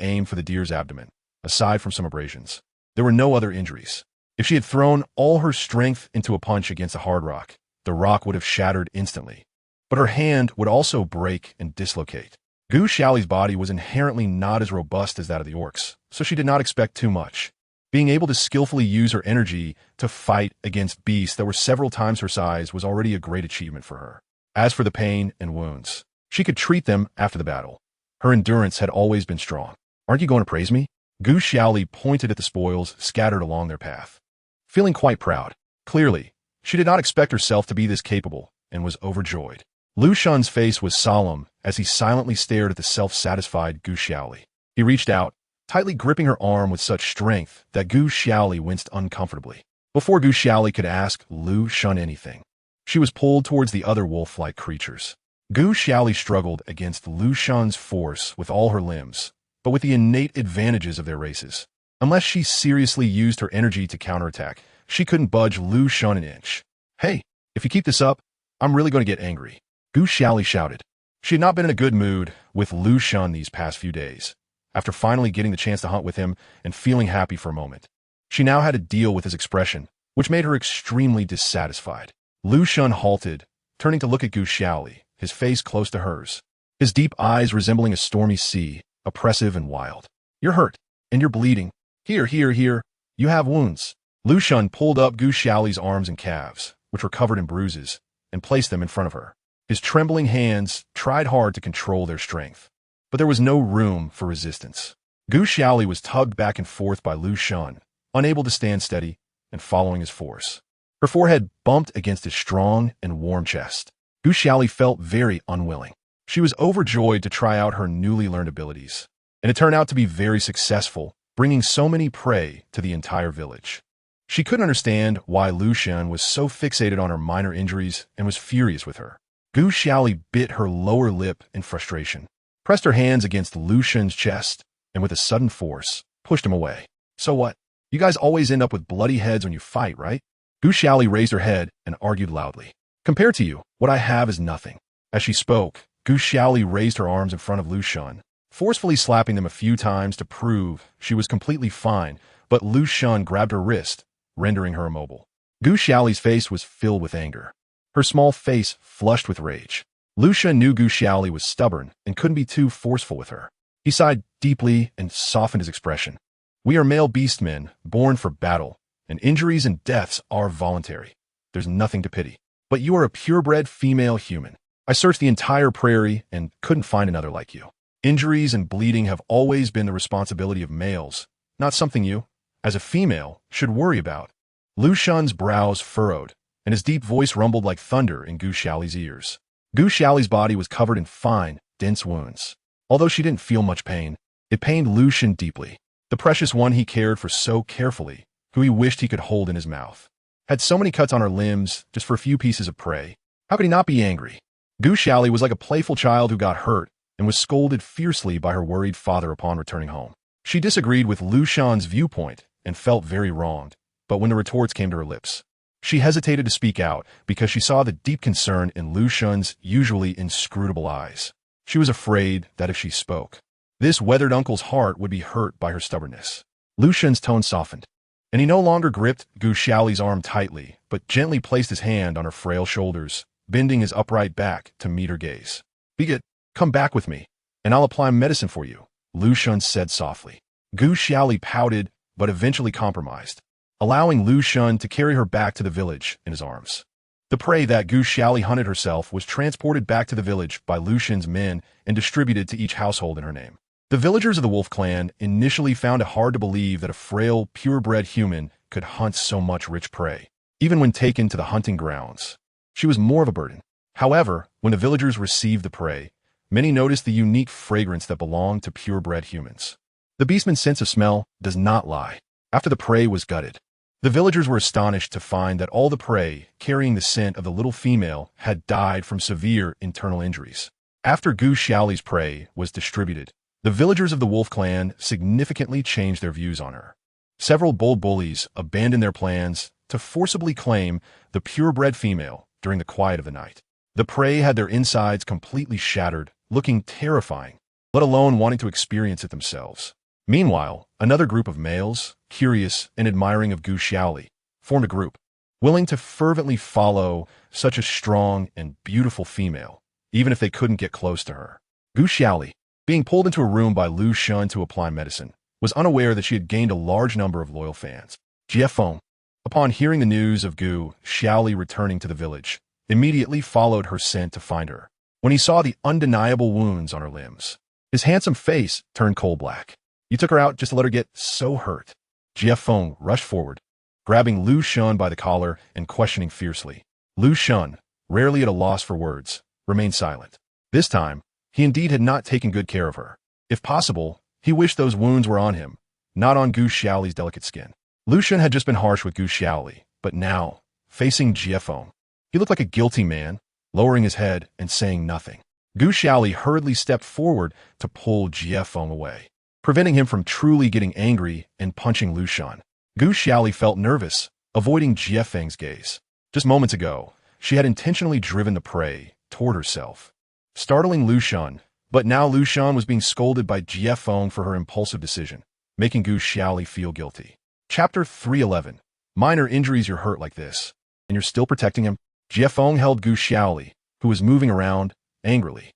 aimed for the deer's abdomen. Aside from some abrasions, there were no other injuries. If she had thrown all her strength into a punch against a hard rock, the rock would have shattered instantly. But her hand would also break and dislocate. Gu Xiaoli's body was inherently not as robust as that of the orcs, so she did not expect too much. Being able to skillfully use her energy to fight against beasts that were several times her size was already a great achievement for her. As for the pain and wounds, she could treat them after the battle. Her endurance had always been strong. Aren't you going to praise me? Gu Xiaoli pointed at the spoils scattered along their path, feeling quite proud. Clearly, she did not expect herself to be this capable and was overjoyed. Lu Xun's face was solemn as he silently stared at the self-satisfied Gu Xiaoli. He reached out, tightly gripping her arm with such strength that Gu Xiaoli winced uncomfortably. Before Gu Xiaoli could ask Lu Xun anything, she was pulled towards the other wolf-like creatures. Gu Xiaoli struggled against Lu Xun's force with all her limbs, but with the innate advantages of their races. Unless she seriously used her energy to counterattack, she couldn't budge Lu Xun an inch. Hey, if you keep this up, I'm really going to get angry, Gu Xiaoli shouted. She had not been in a good mood with Lu Xun these past few days. After finally getting the chance to hunt with him and feeling happy for a moment, she now had to deal with his expression, which made her extremely dissatisfied. Lu Xun halted, turning to look at Gu Xiaoli, his face close to hers, his deep eyes resembling a stormy sea, oppressive and wild. You're hurt, and you're bleeding. Here, you have wounds. Lu Xun pulled up Gu Xiaoli's arms and calves, which were covered in bruises, and placed them in front of her. His trembling hands tried hard to control their strength, but there was no room for resistance. Gu Xiaoli was tugged back and forth by Lu Xun, unable to stand steady and following his force. Her forehead bumped against his strong and warm chest. Gu Xiaoli felt very unwilling. She was overjoyed to try out her newly learned abilities, and it turned out to be very successful, bringing so many prey to the entire village. She couldn't understand why Lu Xun was so fixated on her minor injuries and was furious with her. Gu Xiaoli bit her lower lip in frustration. pressed her hands against Lu Xun's chest, and with a sudden force, pushed him away. So what? You guys always end up with bloody heads when you fight, right? Gu Xiaoli raised her head and argued loudly. Compared to you, what I have is nothing. As she spoke, Gu Xiaoli raised her arms in front of Lu Xun, forcefully slapping them a few times to prove she was completely fine, but Lu Xun grabbed her wrist, rendering her immobile. Gu Xiaoli's face was filled with anger. Her small face flushed with rage. Lu Xun knew Gu Xiaoli was stubborn and couldn't be too forceful with her. He sighed deeply and softened his expression. We are male beastmen, born for battle, and injuries and deaths are voluntary. There's nothing to pity. But you are a purebred female human. I searched the entire prairie and couldn't find another like you. Injuries and bleeding have always been the responsibility of males, not something you, as a female, should worry about. Lu Xun's brows furrowed, and his deep voice rumbled like thunder in Gu Xiaoli's ears. Gu Xiaoli's body was covered in fine, dense wounds. Although she didn't feel much pain, it pained Lu Xun deeply. The precious one he cared for so carefully, who he wished he could hold in his mouth, had so many cuts on her limbs just for a few pieces of prey. How could he not be angry? Gu Xiaoli was like a playful child who got hurt and was scolded fiercely by her worried father upon returning home. She disagreed with Lu Xun's viewpoint and felt very wronged, but when the retorts came to her lips, she hesitated to speak out because she saw the deep concern in Lu Xun's usually inscrutable eyes. She was afraid that if she spoke, this weathered uncle's heart would be hurt by her stubbornness. Lu Xun's tone softened, and he no longer gripped Gu Xiaoli's arm tightly, but gently placed his hand on her frail shoulders, bending his upright back to meet her gaze. Be good, come back with me, and I'll apply medicine for you, Lu Xun said softly. Gu Xiaoli pouted, but eventually compromised, allowing Lu Xun to carry her back to the village in his arms. The prey that Gu Xiaoli hunted herself was transported back to the village by Lu Xun's men and distributed to each household in her name. The villagers of the Wolf Clan initially found it hard to believe that a frail, purebred human could hunt so much rich prey. Even when taken to the hunting grounds, she was more of a burden. However, when the villagers received the prey, many noticed the unique fragrance that belonged to purebred humans. The beastman's sense of smell does not lie. After the prey was gutted, the villagers were astonished to find that all the prey carrying the scent of the little female had died from severe internal injuries. After Gu Xiaoli's prey was distributed, the villagers of the Wolf Clan significantly changed their views on her. Several bold bullies abandoned their plans to forcibly claim the purebred female during the quiet of the night. The prey had their insides completely shattered, looking terrifying, let alone wanting to experience it themselves. Meanwhile, another group of males, curious and admiring of Gu Xiaoli, formed a group, willing to fervently follow such a strong and beautiful female, even if they couldn't get close to her. Gu Xiaoli, being pulled into a room by Lu Xun to apply medicine, was unaware that she had gained a large number of loyal fans. Jiefeng, upon hearing the news of Gu Xiaoli returning to the village, immediately followed her scent to find her. When he saw the undeniable wounds on her limbs, his handsome face turned coal black. You took her out just to let her get so hurt. Jiefeng rushed forward, grabbing Lu Xun by the collar and questioning fiercely. Lu Xun, rarely at a loss for words, remained silent. This time, he indeed had not taken good care of her. If possible, he wished those wounds were on him, not on Gu Xiaoli's delicate skin. Lu Xun had just been harsh with Gu Xiaoli, but now, facing Jiefeng, he looked like a guilty man, lowering his head and saying nothing. Gu Xiaoli hurriedly stepped forward to pull Jiefeng away, preventing him from truly getting angry and punching Lu Xun. Gu Xiaoli felt nervous, avoiding Jiefeng's gaze. Just moments ago, she had intentionally driven the prey toward herself, startling Lu Xun, but now Lu Xun was being scolded by Jiefeng for her impulsive decision, making Gu Xiaoli feel guilty. Chapter 311. Minor injuries. You're hurt like this, and you're still protecting him? Jiefeng held Gu Xiaoli, who was moving around, angrily.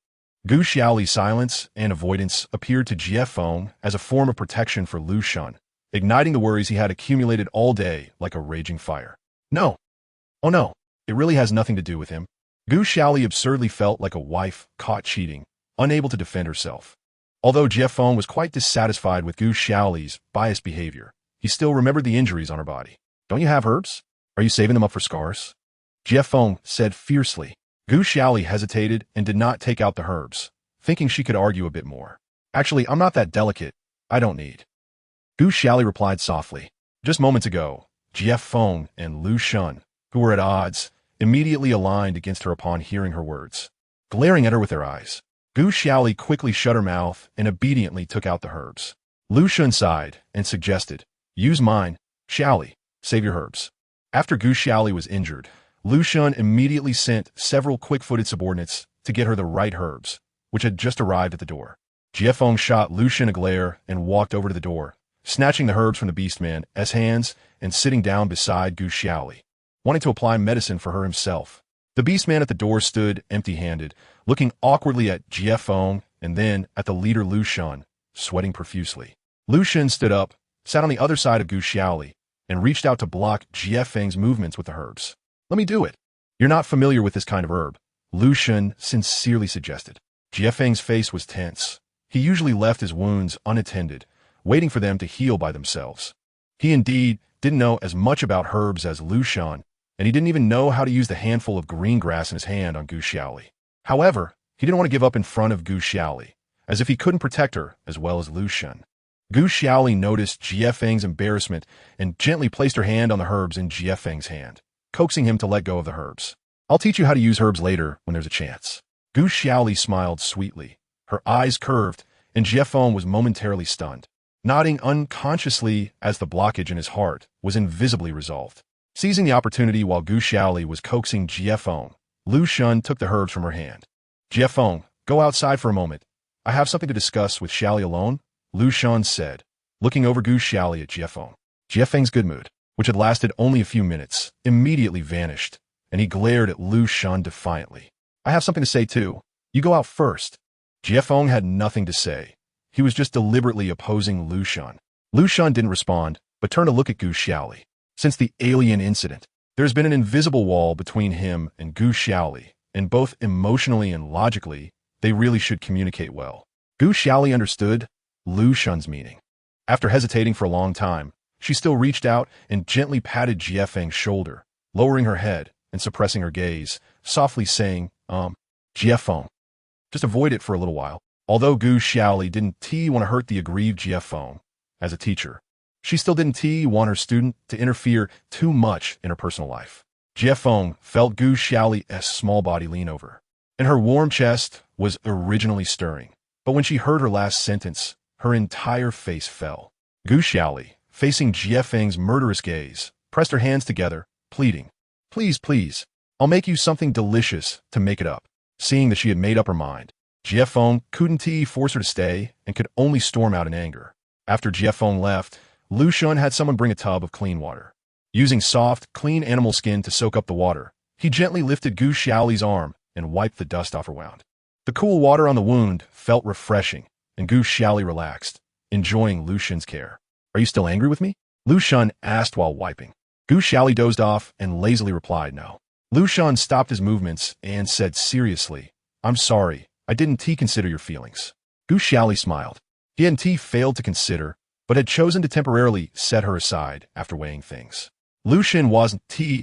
Gu Xiaoli's silence and avoidance appeared to Jiefeng as a form of protection for Lu Xun, igniting the worries he had accumulated all day like a raging fire. No. Oh no, it really has nothing to do with him. Gu Xiaoli absurdly felt like a wife caught cheating, unable to defend herself. Although Jiefeng was quite dissatisfied with Gu Xiaoli's biased behavior, he still remembered the injuries on her body. Don't you have herbs? Are you saving them up for scars? Jiefeng said fiercely. Gu Xiaoli hesitated and did not take out the herbs, thinking she could argue a bit more. Actually, I'm not that delicate. I don't need. Gu Xiaoli replied softly. Just moments ago, Jiefeng and Lu Xun, who were at odds, immediately aligned against her upon hearing her words. Glaring at her with their eyes, Gu Gu Xiaoli quickly shut her mouth and obediently took out the herbs. Lu Xun sighed and suggested, "Use mine, Xiaoli, save your herbs." After Gu Xiaoli was injured, Lu Xun immediately sent several quick-footed subordinates to get her the right herbs, which had just arrived at the door. Jiefeng shot Lu Xun a glare and walked over to the door, snatching the herbs from the beastman's hands and sitting down beside Gu Xiaoli, wanting to apply medicine for her himself. The beastman at the door stood empty-handed, looking awkwardly at Jiefeng and then at the leader Lu Xun, sweating profusely. Lu Xun stood up, sat on the other side of Gu Xiaoli, and reached out to block Jiefeng's movements with the herbs. "Let me do it." "You're not familiar with this kind of herb," Lu Xun sincerely suggested. Jiefeng's face was tense. He usually left his wounds unattended, waiting for them to heal by themselves. He indeed didn't know as much about herbs as Lu Xun, and he didn't even know how to use the handful of green grass in his hand on Gu Xiaoli. However, he didn't want to give up in front of Gu Xiaoli, as if he couldn't protect her as well as Lu Xun. Gu Xiaoli noticed Jiefeng's embarrassment and gently placed her hand on the herbs in Jiefeng's hand, coaxing him to let go of the herbs. "I'll teach you how to use herbs later when there's a chance." Gu Xiaoli smiled sweetly. Her eyes curved, and Jiefeng was momentarily stunned, nodding unconsciously as the blockage in his heart was invisibly resolved. Seizing the opportunity while Gu Xiaoli was coaxing Jiefeng, Lu Xun took the herbs from her hand. "Jiefeng, go outside for a moment. I have something to discuss with Xiaoli alone," Lu Xun said, looking over Gu Xiaoli at Jiefeng. Jiefeng's good mood, which had lasted only a few minutes, immediately vanished, and he glared at Lu Xun defiantly. "I have something to say too. You go out first." Jiefeng had nothing to say. He was just deliberately opposing Lu Xun. Lu Xun didn't respond, but turned to look at Gu Xiaoli. Since the alien incident, there has been an invisible wall between him and Gu Xiaoli, and both emotionally and logically, they really should communicate well. Gu Xiaoli understood Lu Xun's meaning. After hesitating for a long time, she still reached out and gently patted Jiefeng's shoulder, lowering her head and suppressing her gaze, softly saying, Jiefeng, just avoid it for a little while." Although Gu Xiaoli didn't want to hurt the aggrieved Jiefeng, as a teacher, she still didn't want her student to interfere too much in her personal life. Jiefeng felt Gu Xiaoli's small body lean over, and her warm chest was originally stirring. But when she heard her last sentence, her entire face fell. Gu Xiaoli, facing Jiefeng's murderous gaze, pressed her hands together, pleading, "Please, please, I'll make you something delicious to make it up." Seeing that she had made up her mind, Jiefeng couldn't force her to stay and could only storm out in anger. After Jiefeng left, Lu Xun had someone bring a tub of clean water. Using soft, clean animal skin to soak up the water, he gently lifted Gu Xiaoli's arm and wiped the dust off her wound. The cool water on the wound felt refreshing, and Gu Xiaoli relaxed, enjoying Lu Xun's care. "Are you still angry with me?" Lu Xun asked while wiping. Gu Xiaoli dozed off and lazily replied no. Lu Xun stopped his movements and said seriously, "I'm sorry, I didn't consider your feelings." Gu Xiaoli smiled. He hadn't failed to consider, but had chosen to temporarily set her aside after weighing things. Lu Xun wasn't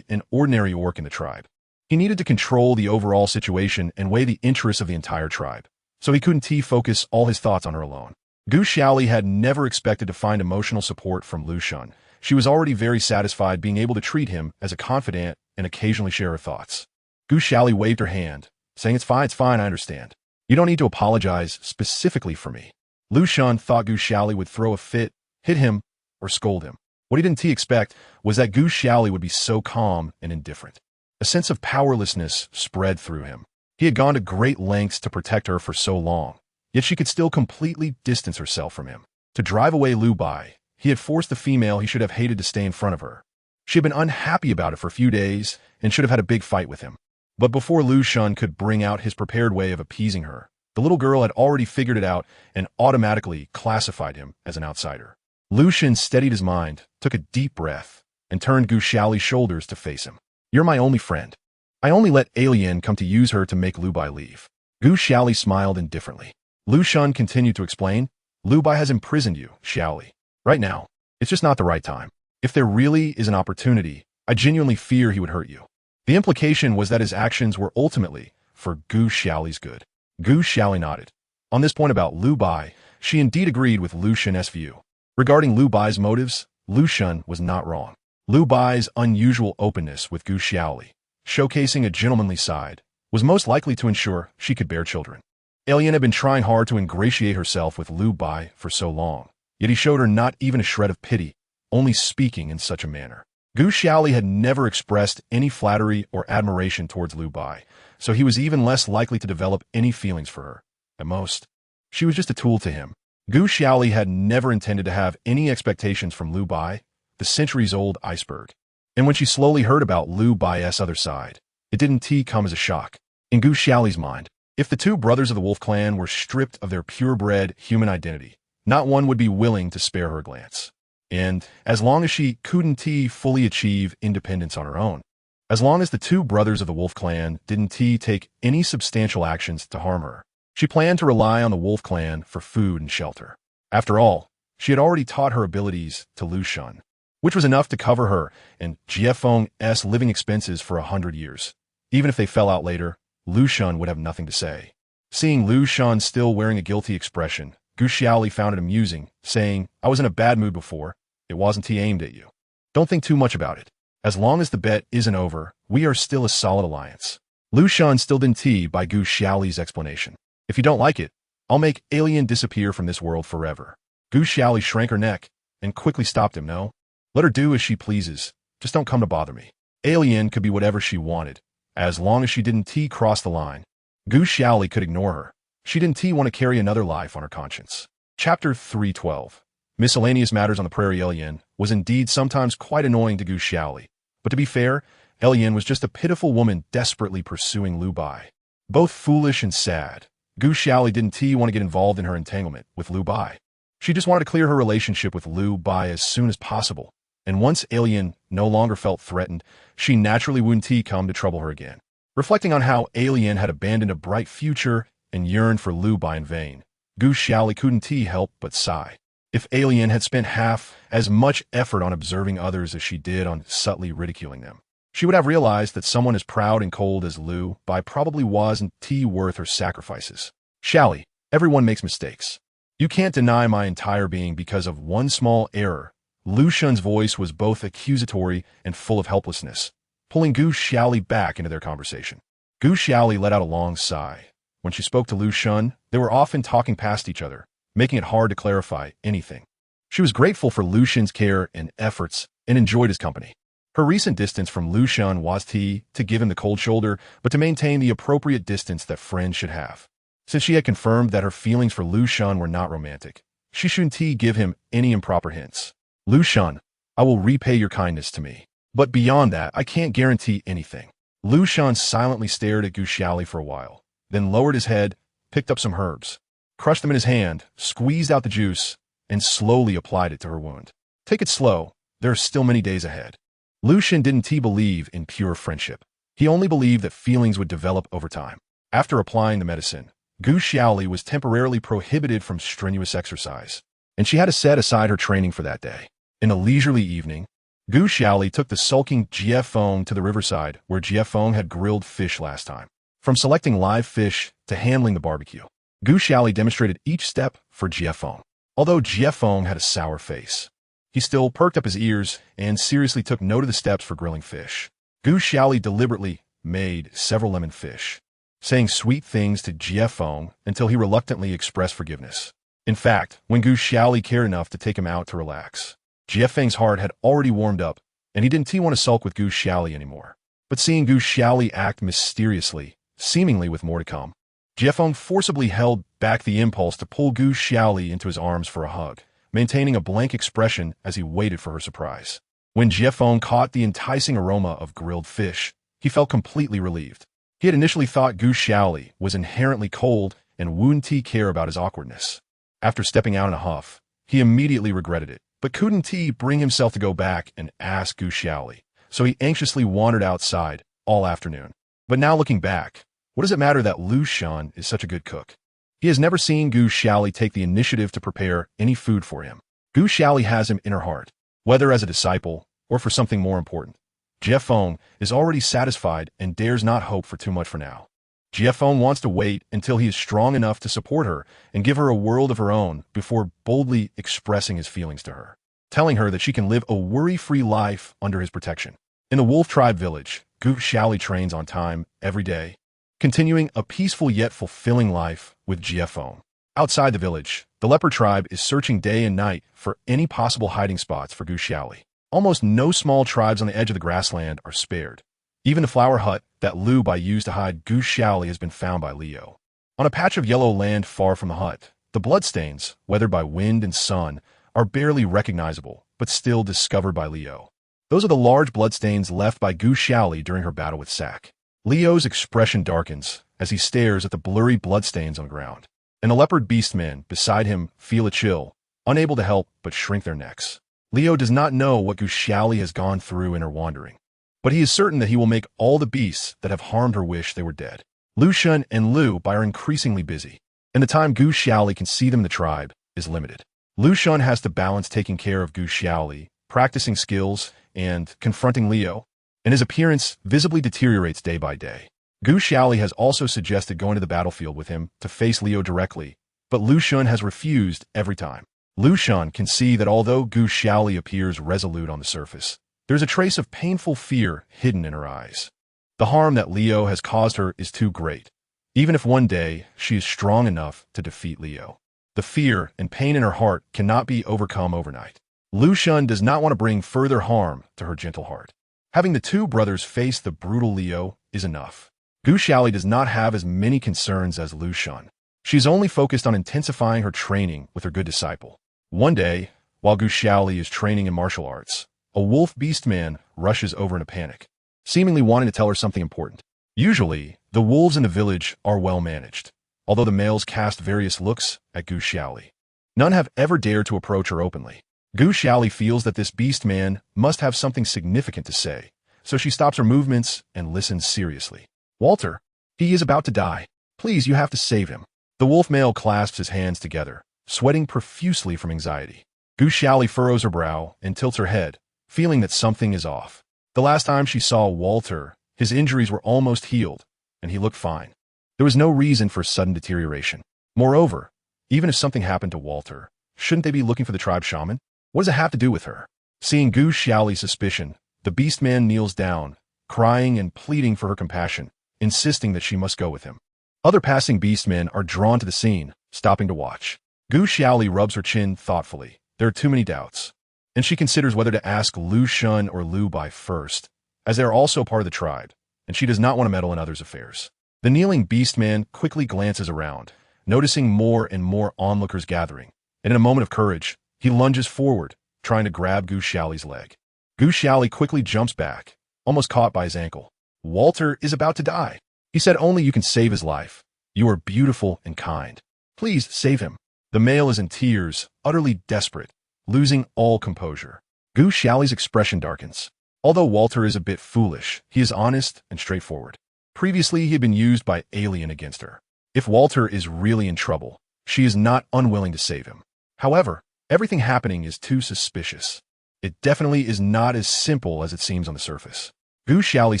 an ordinary orc in the tribe. He needed to control the overall situation and weigh the interests of the entire tribe, so he couldn't focus all his thoughts on her alone. Gu Xiaoli had never expected to find emotional support from Lu Xun. She was already very satisfied being able to treat him as a confidant and occasionally share her thoughts. Gu Xiaoli waved her hand, saying, it's fine, I understand. You don't need to apologize specifically for me." Lu Xun thought Gu Xiaoli would throw a fit, hit him, or scold him. What he didn't expect was that Gu Xiaoli would be so calm and indifferent. A sense of powerlessness spread through him. He had gone to great lengths to protect her for so long, yet she could still completely distance herself from him. To drive away Lu Bai, he had forced the female he should have hated to stay in front of her. She had been unhappy about it for a few days and should have had a big fight with him. But before Lu Xun could bring out his prepared way of appeasing her, the little girl had already figured it out and automatically classified him as an outsider. Lu Xun steadied his mind, took a deep breath, and turned Gu Xiaoli's shoulders to face him. "You're my only friend. I only let Alien come to use her to make Lu Bai leave." Gu Xiaoli smiled indifferently. Lu Xun continued to explain, "Lu Bai has imprisoned you, Xiaoli. Right now, it's just not the right time. If there really is an opportunity, I genuinely fear he would hurt you." The implication was that his actions were ultimately for Gu Xiaoli's good. Gu Xiaoli nodded. On this point about Lu Bai, she indeed agreed with Lu Xun's view. Regarding Lu Bai's motives, Lu Xun was not wrong. Lu Bai's unusual openness with Gu Xiaoli, showcasing a gentlemanly side, was most likely to ensure she could bear children. Alien had been trying hard to ingratiate herself with Lu Bai for so long, yet he showed her not even a shred of pity, only speaking in such a manner. Gu Xiaoli had never expressed any flattery or admiration towards Lu Bai, so he was even less likely to develop any feelings for her. At most, she was just a tool to him. Gu Xiaoli had never intended to have any expectations from Lu Bai, the centuries-old iceberg. And when she slowly heard about Lu Bai's other side, it didn't come as a shock. In Gu Xiaoli's mind, if the two brothers of the Wolf Clan were stripped of their purebred human identity, not one would be willing to spare her a glance. And as long as she couldn't fully achieve independence on her own, as long as the two brothers of the Wolf Clan didn't take any substantial actions to harm her, she planned to rely on the Wolf Clan for food and shelter. After all, she had already taught her abilities to Lu Xun, which was enough to cover her and Jiefeng's living expenses for 100 years. Even if they fell out later, Lu Xun would have nothing to say. Seeing Lu Xun still wearing a guilty expression, Gu Xiaoli found it amusing, saying, "I was in a bad mood before. It wasn't aimed at you. Don't think too much about it. As long as the bet isn't over, we are still a solid alliance." Lu Xun still didn't by Gu Xiaoli's explanation. "If you don't like it, I'll make Alien disappear from this world forever." Gu Xiaoli shrank her neck and quickly stopped him. "No. Let her do as she pleases. Just don't come to bother me." Alien could be whatever she wanted, as long as she didn't cross the line. Gu Xiaoli could ignore her. She didn't want to carry another life on her conscience. Chapter 312. Miscellaneous matters on the prairie. Alien was indeed sometimes quite annoying to Gu Xiaoli, but to be fair, Alien was just a pitiful woman desperately pursuing Lu Bai. Both foolish and sad, Gu Xiaoli didn't want to get involved in her entanglement with Lu Bai. She just wanted to clear her relationship with Lu Bai as soon as possible, and once Alien no longer felt threatened, she naturally wouldn't come to trouble her again. Reflecting on how Alien had abandoned a bright future and yearned for Lu Bai in vain, Gu Xiaoli couldn't help but sigh. If Alien had spent half as much effort on observing others as she did on subtly ridiculing them, she would have realized that someone as proud and cold as Lu Bai probably wasn't worth her sacrifices. "Xiaoli, everyone makes mistakes. You can't deny my entire being because of one small error." Lu Xun's voice was both accusatory and full of helplessness, pulling Gu Xiaoli back into their conversation. Gu Xiaoli let out a long sigh. When she spoke to Lu Xun, they were often talking past each other, making it hard to clarify anything. She was grateful for Lu Xun's care and efforts and enjoyed his company. Her recent distance from Lu Xun was to give him the cold shoulder, but to maintain the appropriate distance that friends should have. Since she had confirmed that her feelings for Lu Xun were not romantic, she shouldn't give him any improper hints. "Lu Xun, I will repay your kindness to me. But beyond that, I can't guarantee anything." Lu Xun silently stared at Gu Xiaoli for a while, then lowered his head, picked up some herbs, crushed them in his hand, squeezed out the juice, and slowly applied it to her wound. "Take it slow. There are still many days ahead." Lu Xun didn't believe in pure friendship. He only believed that feelings would develop over time. After applying the medicine, Gu Xiaoli was temporarily prohibited from strenuous exercise, and she had to set aside her training for that day. In a leisurely evening, Gu Xiaoli took the sulking Jiefeng to the riverside where Jiefeng had grilled fish last time. From selecting live fish to handling the barbecue, Gu Xiaoli demonstrated each step for Jiefeng. Although Jiefeng had a sour face, he still perked up his ears and seriously took note of the steps for grilling fish. Gu Xiaoli deliberately made several lemon fish, saying sweet things to Jiefeng until he reluctantly expressed forgiveness. In fact, when Gu Xiaoli cared enough to take him out to relax, Jiefeng's heart had already warmed up, and he didn't want to sulk with Gu Xiaoli anymore. But seeing Gu Xiaoli act mysteriously, seemingly with more to come, Jiefeng forcibly held back the impulse to pull Gu Xiaoli into his arms for a hug, maintaining a blank expression as he waited for her surprise. When Jiefeng caught the enticing aroma of grilled fish, he felt completely relieved. He had initially thought Gu Xiaoli was inherently cold and wouldn't care about his awkwardness. After stepping out in a huff, he immediately regretted it, but couldn't bring himself to go back and ask Gu Xiaoli, so he anxiously wandered outside all afternoon. But now looking back, what does it matter that Lu Xun is such a good cook? He has never seen Gu Xiaoli take the initiative to prepare any food for him. Gu Xiaoli has him in her heart, whether as a disciple or for something more important. Jiefeng is already satisfied and dares not hope for too much for now. Jiefeng wants to wait until he is strong enough to support her and give her a world of her own before boldly expressing his feelings to her, telling her that she can live a worry-free life under his protection. In the Wolf Tribe village, Gu Xiaoli trains on time every day. continuing a peaceful yet fulfilling life with GFO. Outside the village, the leopard tribe is searching day and night for any possible hiding spots for Gu Xiaoli. Almost no small tribes on the edge of the grassland are spared. Even the flower hut that Lu Bai used to hide Gu Xiaoli has been found by Leo. On a patch of yellow land far from the hut, the bloodstains, weathered by wind and sun, are barely recognizable, but still discovered by Leo. Those are the large bloodstains left by Gu Xiaoli during her battle with Sack. Leo's expression darkens as he stares at the blurry bloodstains on the ground, and the leopard beastmen beside him feel a chill, unable to help but shrink their necks. Leo does not know what Gu Xiaoli has gone through in her wandering, but he is certain that he will make all the beasts that have harmed her wish they were dead. Lu Shun and Lu Bai are increasingly busy, and the time Gu Xiaoli can see them in the tribe is limited. Lu Shun has to balance taking care of Gu Xiaoli, practicing skills, and confronting Leo, and his appearance visibly deteriorates day by day. Gu Xiaoli has also suggested going to the battlefield with him to face Leo directly, but Lu Shun has refused every time. Lu Shun can see that although Gu Xiaoli appears resolute on the surface, there's a trace of painful fear hidden in her eyes. The harm that Leo has caused her is too great, even if one day she is strong enough to defeat Leo. The fear and pain in her heart cannot be overcome overnight. Lu Shun does not want to bring further harm to her gentle heart. Having the two brothers face the brutal Leo is enough. Gu Xiaoli does not have as many concerns as Lu Shun. She is only focused on intensifying her training with her good disciple. One day, while Gu Xiaoli is training in martial arts, a wolf beastman rushes over in a panic, seemingly wanting to tell her something important. Usually, the wolves in the village are well managed, although the males cast various looks at Gu Xiaoli. None have ever dared to approach her openly. Gu Xiaoli feels that this beastman must have something significant to say, so she stops her movements and listens seriously. Walter, he is about to die. Please, you have to save him. The wolf male clasps his hands together, sweating profusely from anxiety. Gu Xiaoli furrows her brow and tilts her head, feeling that something is off. The last time she saw Walter, his injuries were almost healed, and he looked fine. There was no reason for sudden deterioration. Moreover, even if something happened to Walter, shouldn't they be looking for the tribe shaman? What does it have to do with her? Seeing Gu Xiaoli's suspicion, the beastman kneels down, crying and pleading for her compassion, insisting that she must go with him. Other passing beastmen are drawn to the scene, stopping to watch. Gu Xiaoli rubs her chin thoughtfully. There are too many doubts, and she considers whether to ask Lu Shun or Lu Bai first, as they are also part of the tribe, and she does not want to meddle in others' affairs. The kneeling beastman quickly glances around, noticing more and more onlookers gathering, and in a moment of courage, he lunges forward, trying to grab Gu Xiaoli's leg. Gu Xiaoli quickly jumps back, almost caught by his ankle. Walter is about to die. He said only you can save his life. You are beautiful and kind. Please save him. The male is in tears, utterly desperate, losing all composure. Gu Xiaoli's expression darkens. Although Walter is a bit foolish, he is honest and straightforward. Previously, he had been used by Alien against her. If Walter is really in trouble, she is not unwilling to save him. However, everything happening is too suspicious. It definitely is not as simple as it seems on the surface. Gu Xiaoli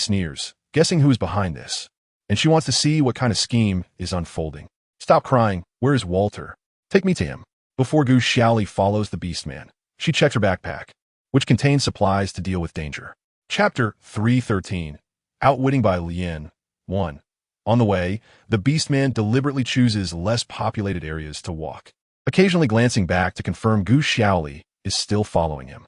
sneers, guessing who is behind this, and she wants to see what kind of scheme is unfolding. Stop crying. Where is Walter? Take me to him. Before Gu Xiaoli follows the beastman, she checks her backpack, which contains supplies to deal with danger. Chapter 313, Outwitting by Lien. 1. On the way, the beastman deliberately chooses less populated areas to walk, occasionally glancing back to confirm Gu Xiaoli is still following him.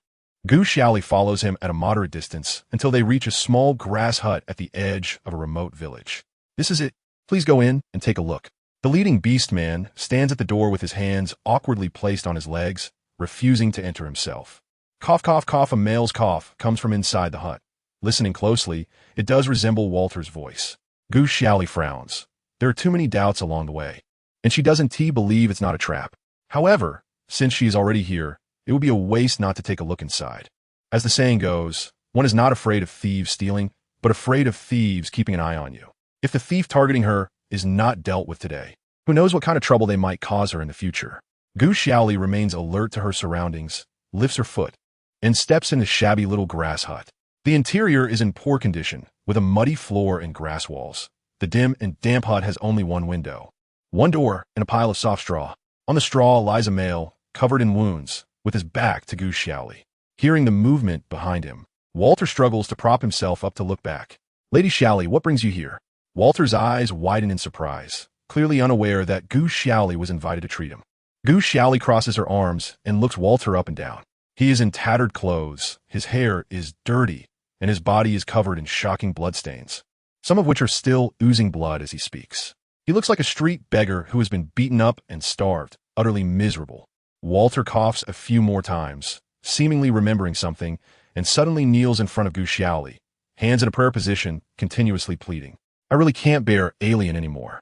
Gu Xiaoli follows him at a moderate distance until they reach a small grass hut at the edge of a remote village. This is it. Please go in and take a look. The leading beastman stands at the door with his hands awkwardly placed on his legs, refusing to enter himself. Cough, cough, cough. A male's cough comes from inside the hut. Listening closely, it does resemble Walter's voice. Gu Xiaoli frowns. There are too many doubts along the way, and she doesn't believe it's not a trap. However, since she is already here, it would be a waste not to take a look inside. As the saying goes, one is not afraid of thieves stealing, but afraid of thieves keeping an eye on you. If the thief targeting her is not dealt with today, who knows what kind of trouble they might cause her in the future. Gu Xiaoli remains alert to her surroundings, lifts her foot, and steps in the shabby little grass hut. The interior is in poor condition, with a muddy floor and grass walls. The dim and damp hut has only one window, one door, and a pile of soft straw. On the straw lies a male, covered in wounds, with his back to Gu Xiaoli. Hearing the movement behind him, Walter struggles to prop himself up to look back. Lady Xiaoli, what brings you here? Walter's eyes widen in surprise, clearly unaware that Gu Xiaoli was invited to treat him. Gu Xiaoli crosses her arms and looks Walter up and down. He is in tattered clothes, his hair is dirty, and his body is covered in shocking bloodstains, some of which are still oozing blood as he speaks. He looks like a street beggar who has been beaten up and starved, utterly miserable. Walter coughs a few more times, seemingly remembering something, and suddenly kneels in front of Gu Xiaoli, hands in a prayer position, continuously pleading. I really can't bear Alien anymore.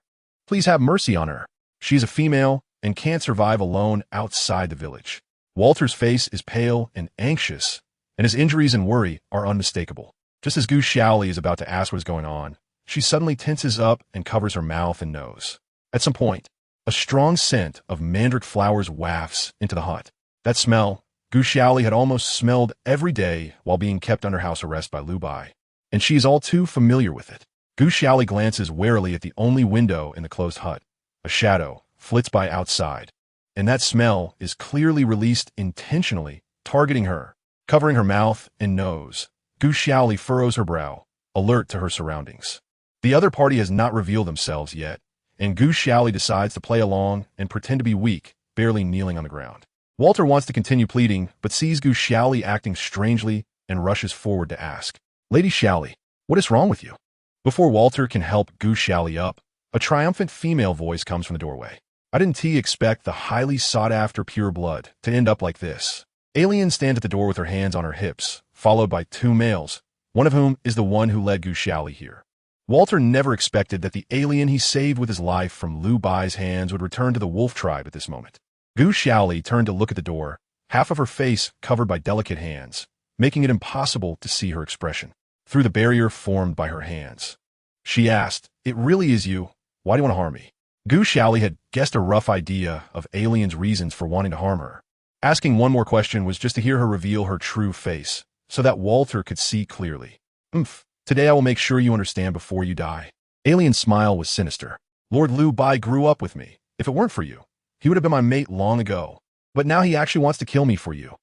Please have mercy on her. She's a female and can't survive alone outside the village. Walter's face is pale and anxious, and his injuries and worry are unmistakable. Just as Gu Xiaoli is about to ask what is going on, she suddenly tenses up and covers her mouth and nose. At some point, a strong scent of mandrake flowers wafts into the hut. That smell, Gu Xiaoli had almost smelled every day while being kept under house arrest by Lu Bai, and she is all too familiar with it. Gu Xiaoli glances warily at the only window in the closed hut. A shadow flits by outside, and that smell is clearly released intentionally, targeting her. Covering her mouth and nose, Gu Xiaoli furrows her brow, alert to her surroundings. The other party has not revealed themselves yet, and Gu Xiaoli decides to play along and pretend to be weak, barely kneeling on the ground. Walter wants to continue pleading, but sees Gu Xiaoli acting strangely and rushes forward to ask, Lady Xiaoli, what is wrong with you? Before Walter can help Gu Xiaoli up, a triumphant female voice comes from the doorway. I didn't expect the highly sought-after pure blood to end up like this. Alien stands at the door with her hands on her hips, followed by two males, one of whom is the one who led Gu Xiaoli here. Walter never expected that the alien he saved with his life from Lu Bai's hands would return to the wolf tribe at this moment. Gu Xiaoli turned to look at the door, half of her face covered by delicate hands, making it impossible to see her expression through the barrier formed by her hands. She asked, It really is you? Why do you want to harm me? Gu Xiaoli had guessed a rough idea of Alien's reasons for wanting to harm her. Asking one more question was just to hear her reveal her true face, so that Walter could see clearly. Today I will make sure you understand before you die. Alien's smile was sinister. Lord Lu Bai grew up with me. If it weren't for you, he would have been my mate long ago. But now he actually wants to kill me for you.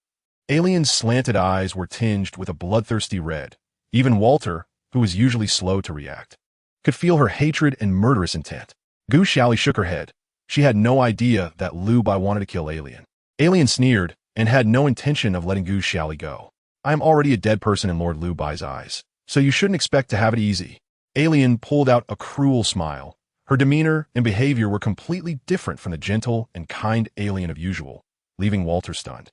Alien's slanted eyes were tinged with a bloodthirsty red. Even Walter, who was usually slow to react, could feel her hatred and murderous intent. Gu Xiaoli shook her head. She had no idea that Lu Bai wanted to kill Alien. Alien sneered and had no intention of letting Gu Xiaoli go. I am already a dead person in Lord Lu Bai's eyes, so you shouldn't expect to have it easy. Alien pulled out a cruel smile. Her demeanor and behavior were completely different from the gentle and kind Alien of usual, leaving Walter stunned.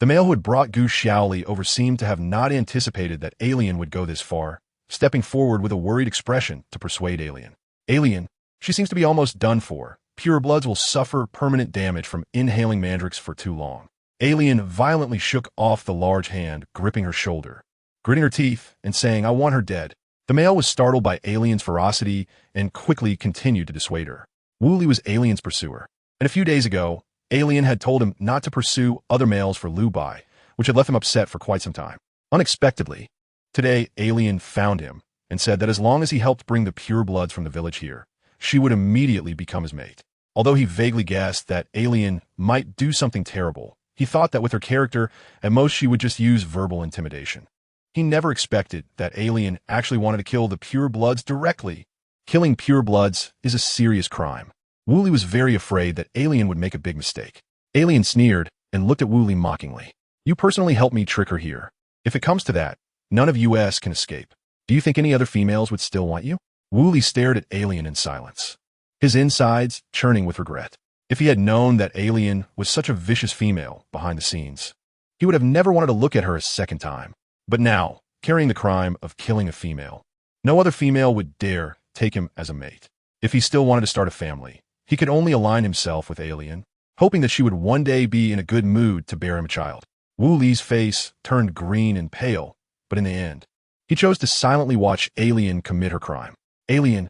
The male who had brought Gu Xiaoli over seemed to have not anticipated that Alien would go this far, stepping forward with a worried expression to persuade Alien. Alien, she seems to be almost done for. Purebloods will suffer permanent damage from inhaling mandrakes for too long. Alien violently shook off the large hand, gripping her shoulder, gritting her teeth and saying, I want her dead. The male was startled by Alien's ferocity and quickly continued to dissuade her. Wu Li was Alien's pursuer, and a few days ago, Alien had told him not to pursue other males for Lu Bai, which had left him upset for quite some time. Unexpectedly, today Alien found him and said that as long as he helped bring the purebloods from the village here, she would immediately become his mate. Although he vaguely guessed that Alien might do something terrible, he thought that with her character, at most she would just use verbal intimidation. He never expected that Alien actually wanted to kill the purebloods directly. Killing purebloods is a serious crime. Wu Li was very afraid that Alien would make a big mistake. Alien sneered and looked at Wu Li mockingly. You personally helped me trick her here. If it comes to that, none of us can escape. Do you think any other females would still want you? Wu Li stared at Alien in silence, his insides churning with regret. If he had known that Alien was such a vicious female behind the scenes, he would have never wanted to look at her a second time. But now, carrying the crime of killing a female, no other female would dare take him as a mate. If he still wanted to start a family, he could only align himself with Alien, hoping that she would one day be in a good mood to bear him a child. Wu Li's face turned green and pale, but in the end, he chose to silently watch Alien commit her crime. Alien,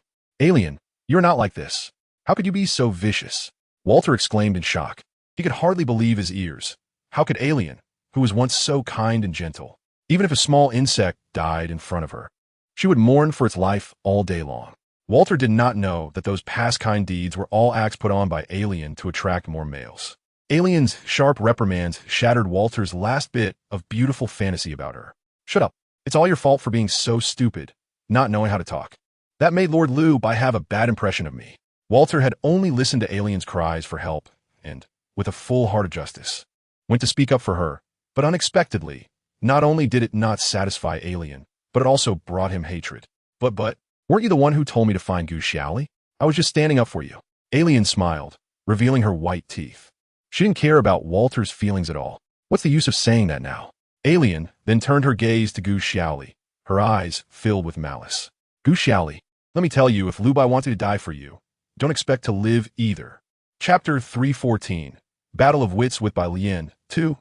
you're not like this. How could you be so vicious? Walter exclaimed in shock. He could hardly believe his ears. How could Alien, who was once so kind and gentle, even if a small insect died in front of her, she would mourn for its life all day long? Walter did not know that those past kind deeds were all acts put on by Alien to attract more males. Alien's sharp reprimands shattered Walter's last bit of beautiful fantasy about her. Shut up. It's all your fault for being so stupid, not knowing how to talk. That made Lord Lu Bai have a bad impression of me. Walter had only listened to Alien's cries for help and, with a full heart of justice, went to speak up for her, but unexpectedly, not only did it not satisfy Alien, but it also brought him hatred. But, weren't you the one who told me to find Gu Xiaoli? I was just standing up for you. Alien smiled, revealing her white teeth. She didn't care about Walter's feelings at all. What's the use of saying that now? Alien then turned her gaze to Gu Xiaoli, her eyes filled with malice. Gu Xiaoli, let me tell you, if Lu Bai wanted to die for you, don't expect to live either. Chapter 314, Battle of Wits with Bai Lian, 2.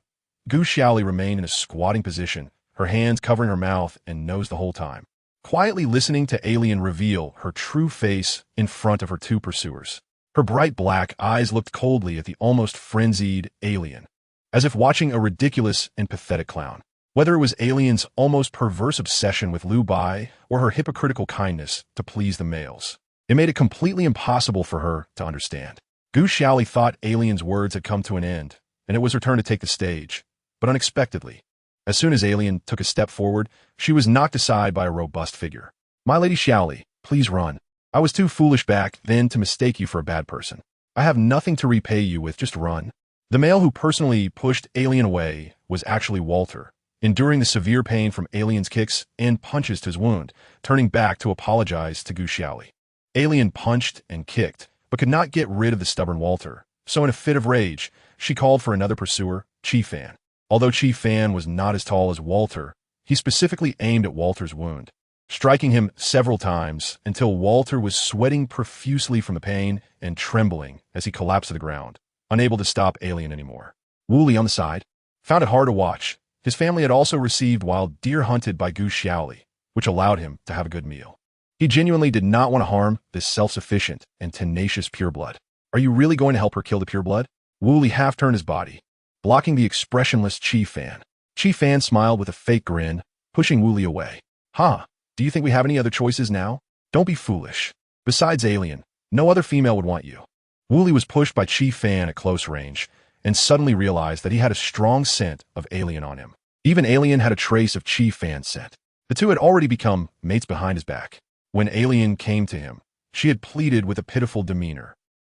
Gu Xiaoli remained in a squatting position, her hands covering her mouth and nose the whole time, quietly listening to Alien reveal her true face in front of her two pursuers. Her bright black eyes looked coldly at the almost frenzied Alien, as if watching a ridiculous and pathetic clown. Whether it was Alien's almost perverse obsession with Lu Bai or her hypocritical kindness to please the males, it made it completely impossible for her to understand. Gu Xiaoli thought Alien's words had come to an end, and it was her turn to take the stage, but unexpectedly, as soon as Alien took a step forward, she was knocked aside by a robust figure. My Lady Xiaoli, please run. I was too foolish back then to mistake you for a bad person. I have nothing to repay you with, just run. The male who personally pushed Alien away was actually Walter, enduring the severe pain from Alien's kicks and punches to his wound, turning back to apologize to Gu Xiaoli. Alien punched and kicked, but could not get rid of the stubborn Walter, so in a fit of rage, she called for another pursuer, Chi Fan. Although Chi Fan was not as tall as Walter, he specifically aimed at Walter's wound, striking him several times until Walter was sweating profusely from the pain and trembling as he collapsed to the ground, unable to stop Alien anymore. Wooly on the side found it hard to watch. His family had also received wild deer hunted by Gu Xiaoli, which allowed him to have a good meal. He genuinely did not want to harm this self-sufficient and tenacious pureblood. Are you really going to help her kill the pureblood? Wooly half-turned his body, blocking the expressionless Chi Fan. Chi Fan smiled with a fake grin, pushing Wooly away. Do you think we have any other choices now? Don't be foolish. Besides Alien, no other female would want you. Wooly was pushed by Chi Fan at close range, and suddenly realized that he had a strong scent of Alien on him. Even Alien had a trace of Chi Fan's scent. The two had already become mates behind his back. When Alien came to him, she had pleaded with a pitiful demeanor,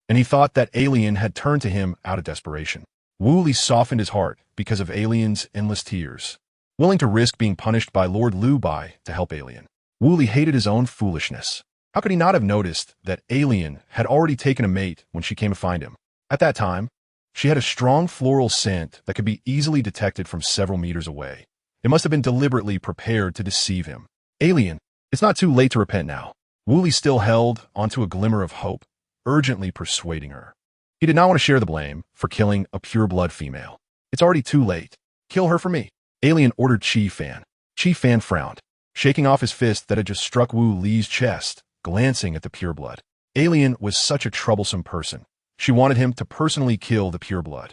and he thought that Alien had turned to him out of desperation. Wooly softened his heart because of Alien's endless tears, willing to risk being punished by Lord Lu Bai to help Alien. Wooly hated his own foolishness. How could he not have noticed that Alien had already taken a mate when she came to find him? At that time, she had a strong floral scent that could be easily detected from several meters away. It must have been deliberately prepared to deceive him. Alien, it's not too late to repent now. Wooly still held onto a glimmer of hope, urgently persuading her. He did not want to share the blame for killing a pure-blood female. It's already too late. Kill her for me. Alien ordered Chi Fan. Chi Fan frowned, shaking off his fist that had just struck Wu Li's chest, glancing at the pureblood. Alien was such a troublesome person. She wanted him to personally kill the pureblood.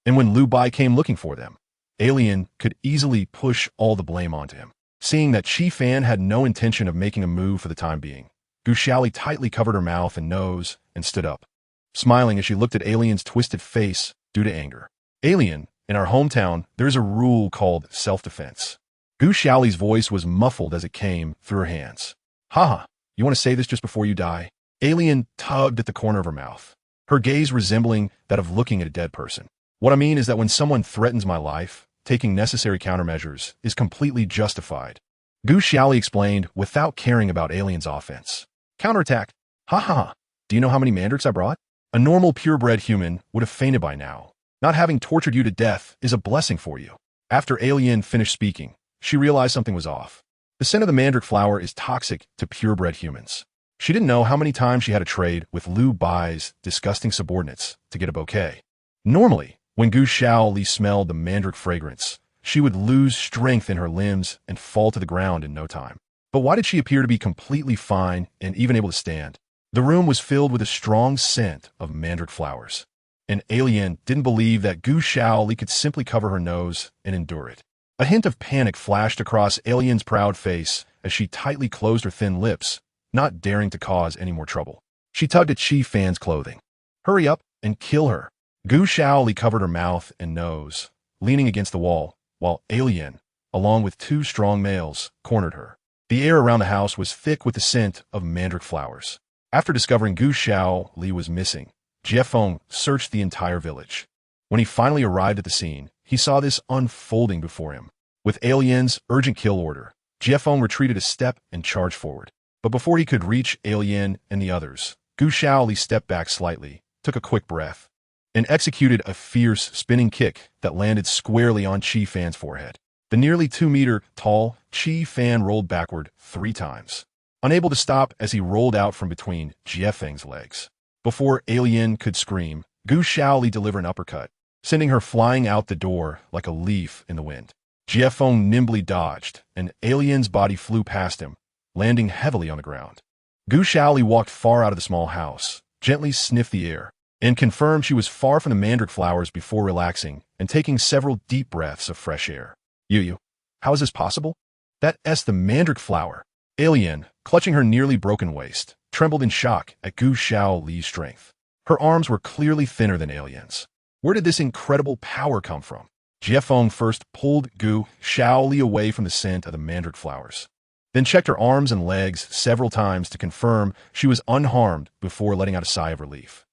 And when Lu Bai came looking for them, Alien could easily push all the blame onto him. Seeing that Chi Fan had no intention of making a move for the time being, Gu Xiaoli tightly covered her mouth and nose and stood up, smiling as she looked at Alien's twisted face due to anger. Alien, in our hometown, there's a rule called self-defense. Gu Xiaoli's voice was muffled as it came through her hands. You want to say this just before you die? Alien tugged at the corner of her mouth, her gaze resembling that of looking at a dead person. What I mean is that when someone threatens my life, taking necessary countermeasures is completely justified. Gu Xiaoli explained without caring about Alien's offense. Counterattack? Do you know how many mandrakes I brought? A normal purebred human would have fainted by now. Not having tortured you to death is a blessing for you. After Alien finished speaking, she realized something was off. The scent of the mandrake flower is toxic to purebred humans. She didn't know how many times she had to trade with Lu Bai's disgusting subordinates to get a bouquet. Normally, when Gu Xiaoli smelled the mandrake fragrance, she would lose strength in her limbs and fall to the ground in no time. But why did she appear to be completely fine and even able to stand? The room was filled with a strong scent of mandrake flowers, and Alien didn't believe that Gu Xiaoli could simply cover her nose and endure it. A hint of panic flashed across Alien's proud face as she tightly closed her thin lips, not daring to cause any more trouble. She tugged at Chi Fan's clothing. Hurry up and kill her. Gu Xiaoli covered her mouth and nose, leaning against the wall, while Alien, along with two strong males, cornered her. The air around the house was thick with the scent of mandrake flowers. After discovering Gu Xiaoli was missing, Jiefeng searched the entire village. When he finally arrived at the scene, he saw this unfolding before him. With Alien's urgent kill order, Jiefeng retreated a step and charged forward. But before he could reach Alien and the others, Gu Xiaoli stepped back slightly, took a quick breath, and executed a fierce, spinning kick that landed squarely on Qi Fan's forehead. The nearly 2-meter-tall Qi Fan rolled backward 3 times, unable to stop as he rolled out from between Jiefeng's legs. Before Alien could scream, Gu Xiaoli delivered an uppercut, sending her flying out the door like a leaf in the wind. Jiefeng nimbly dodged, and Alien's body flew past him, landing heavily on the ground. Gu Xiaoli walked far out of the small house, gently sniffed the air, and confirmed she was far from the mandrake flowers before relaxing and taking several deep breaths of fresh air. Yu, how is this possible? That's the mandrake flower. Alien, clutching her nearly broken waist, trembled in shock at Gu Xiaoli's strength. Her arms were clearly thinner than Alien's. Where did this incredible power come from? Jiefeng first pulled Gu Xiaoli away from the scent of the mandrake flowers, then checked her arms and legs several times to confirm she was unharmed before letting out a sigh of relief.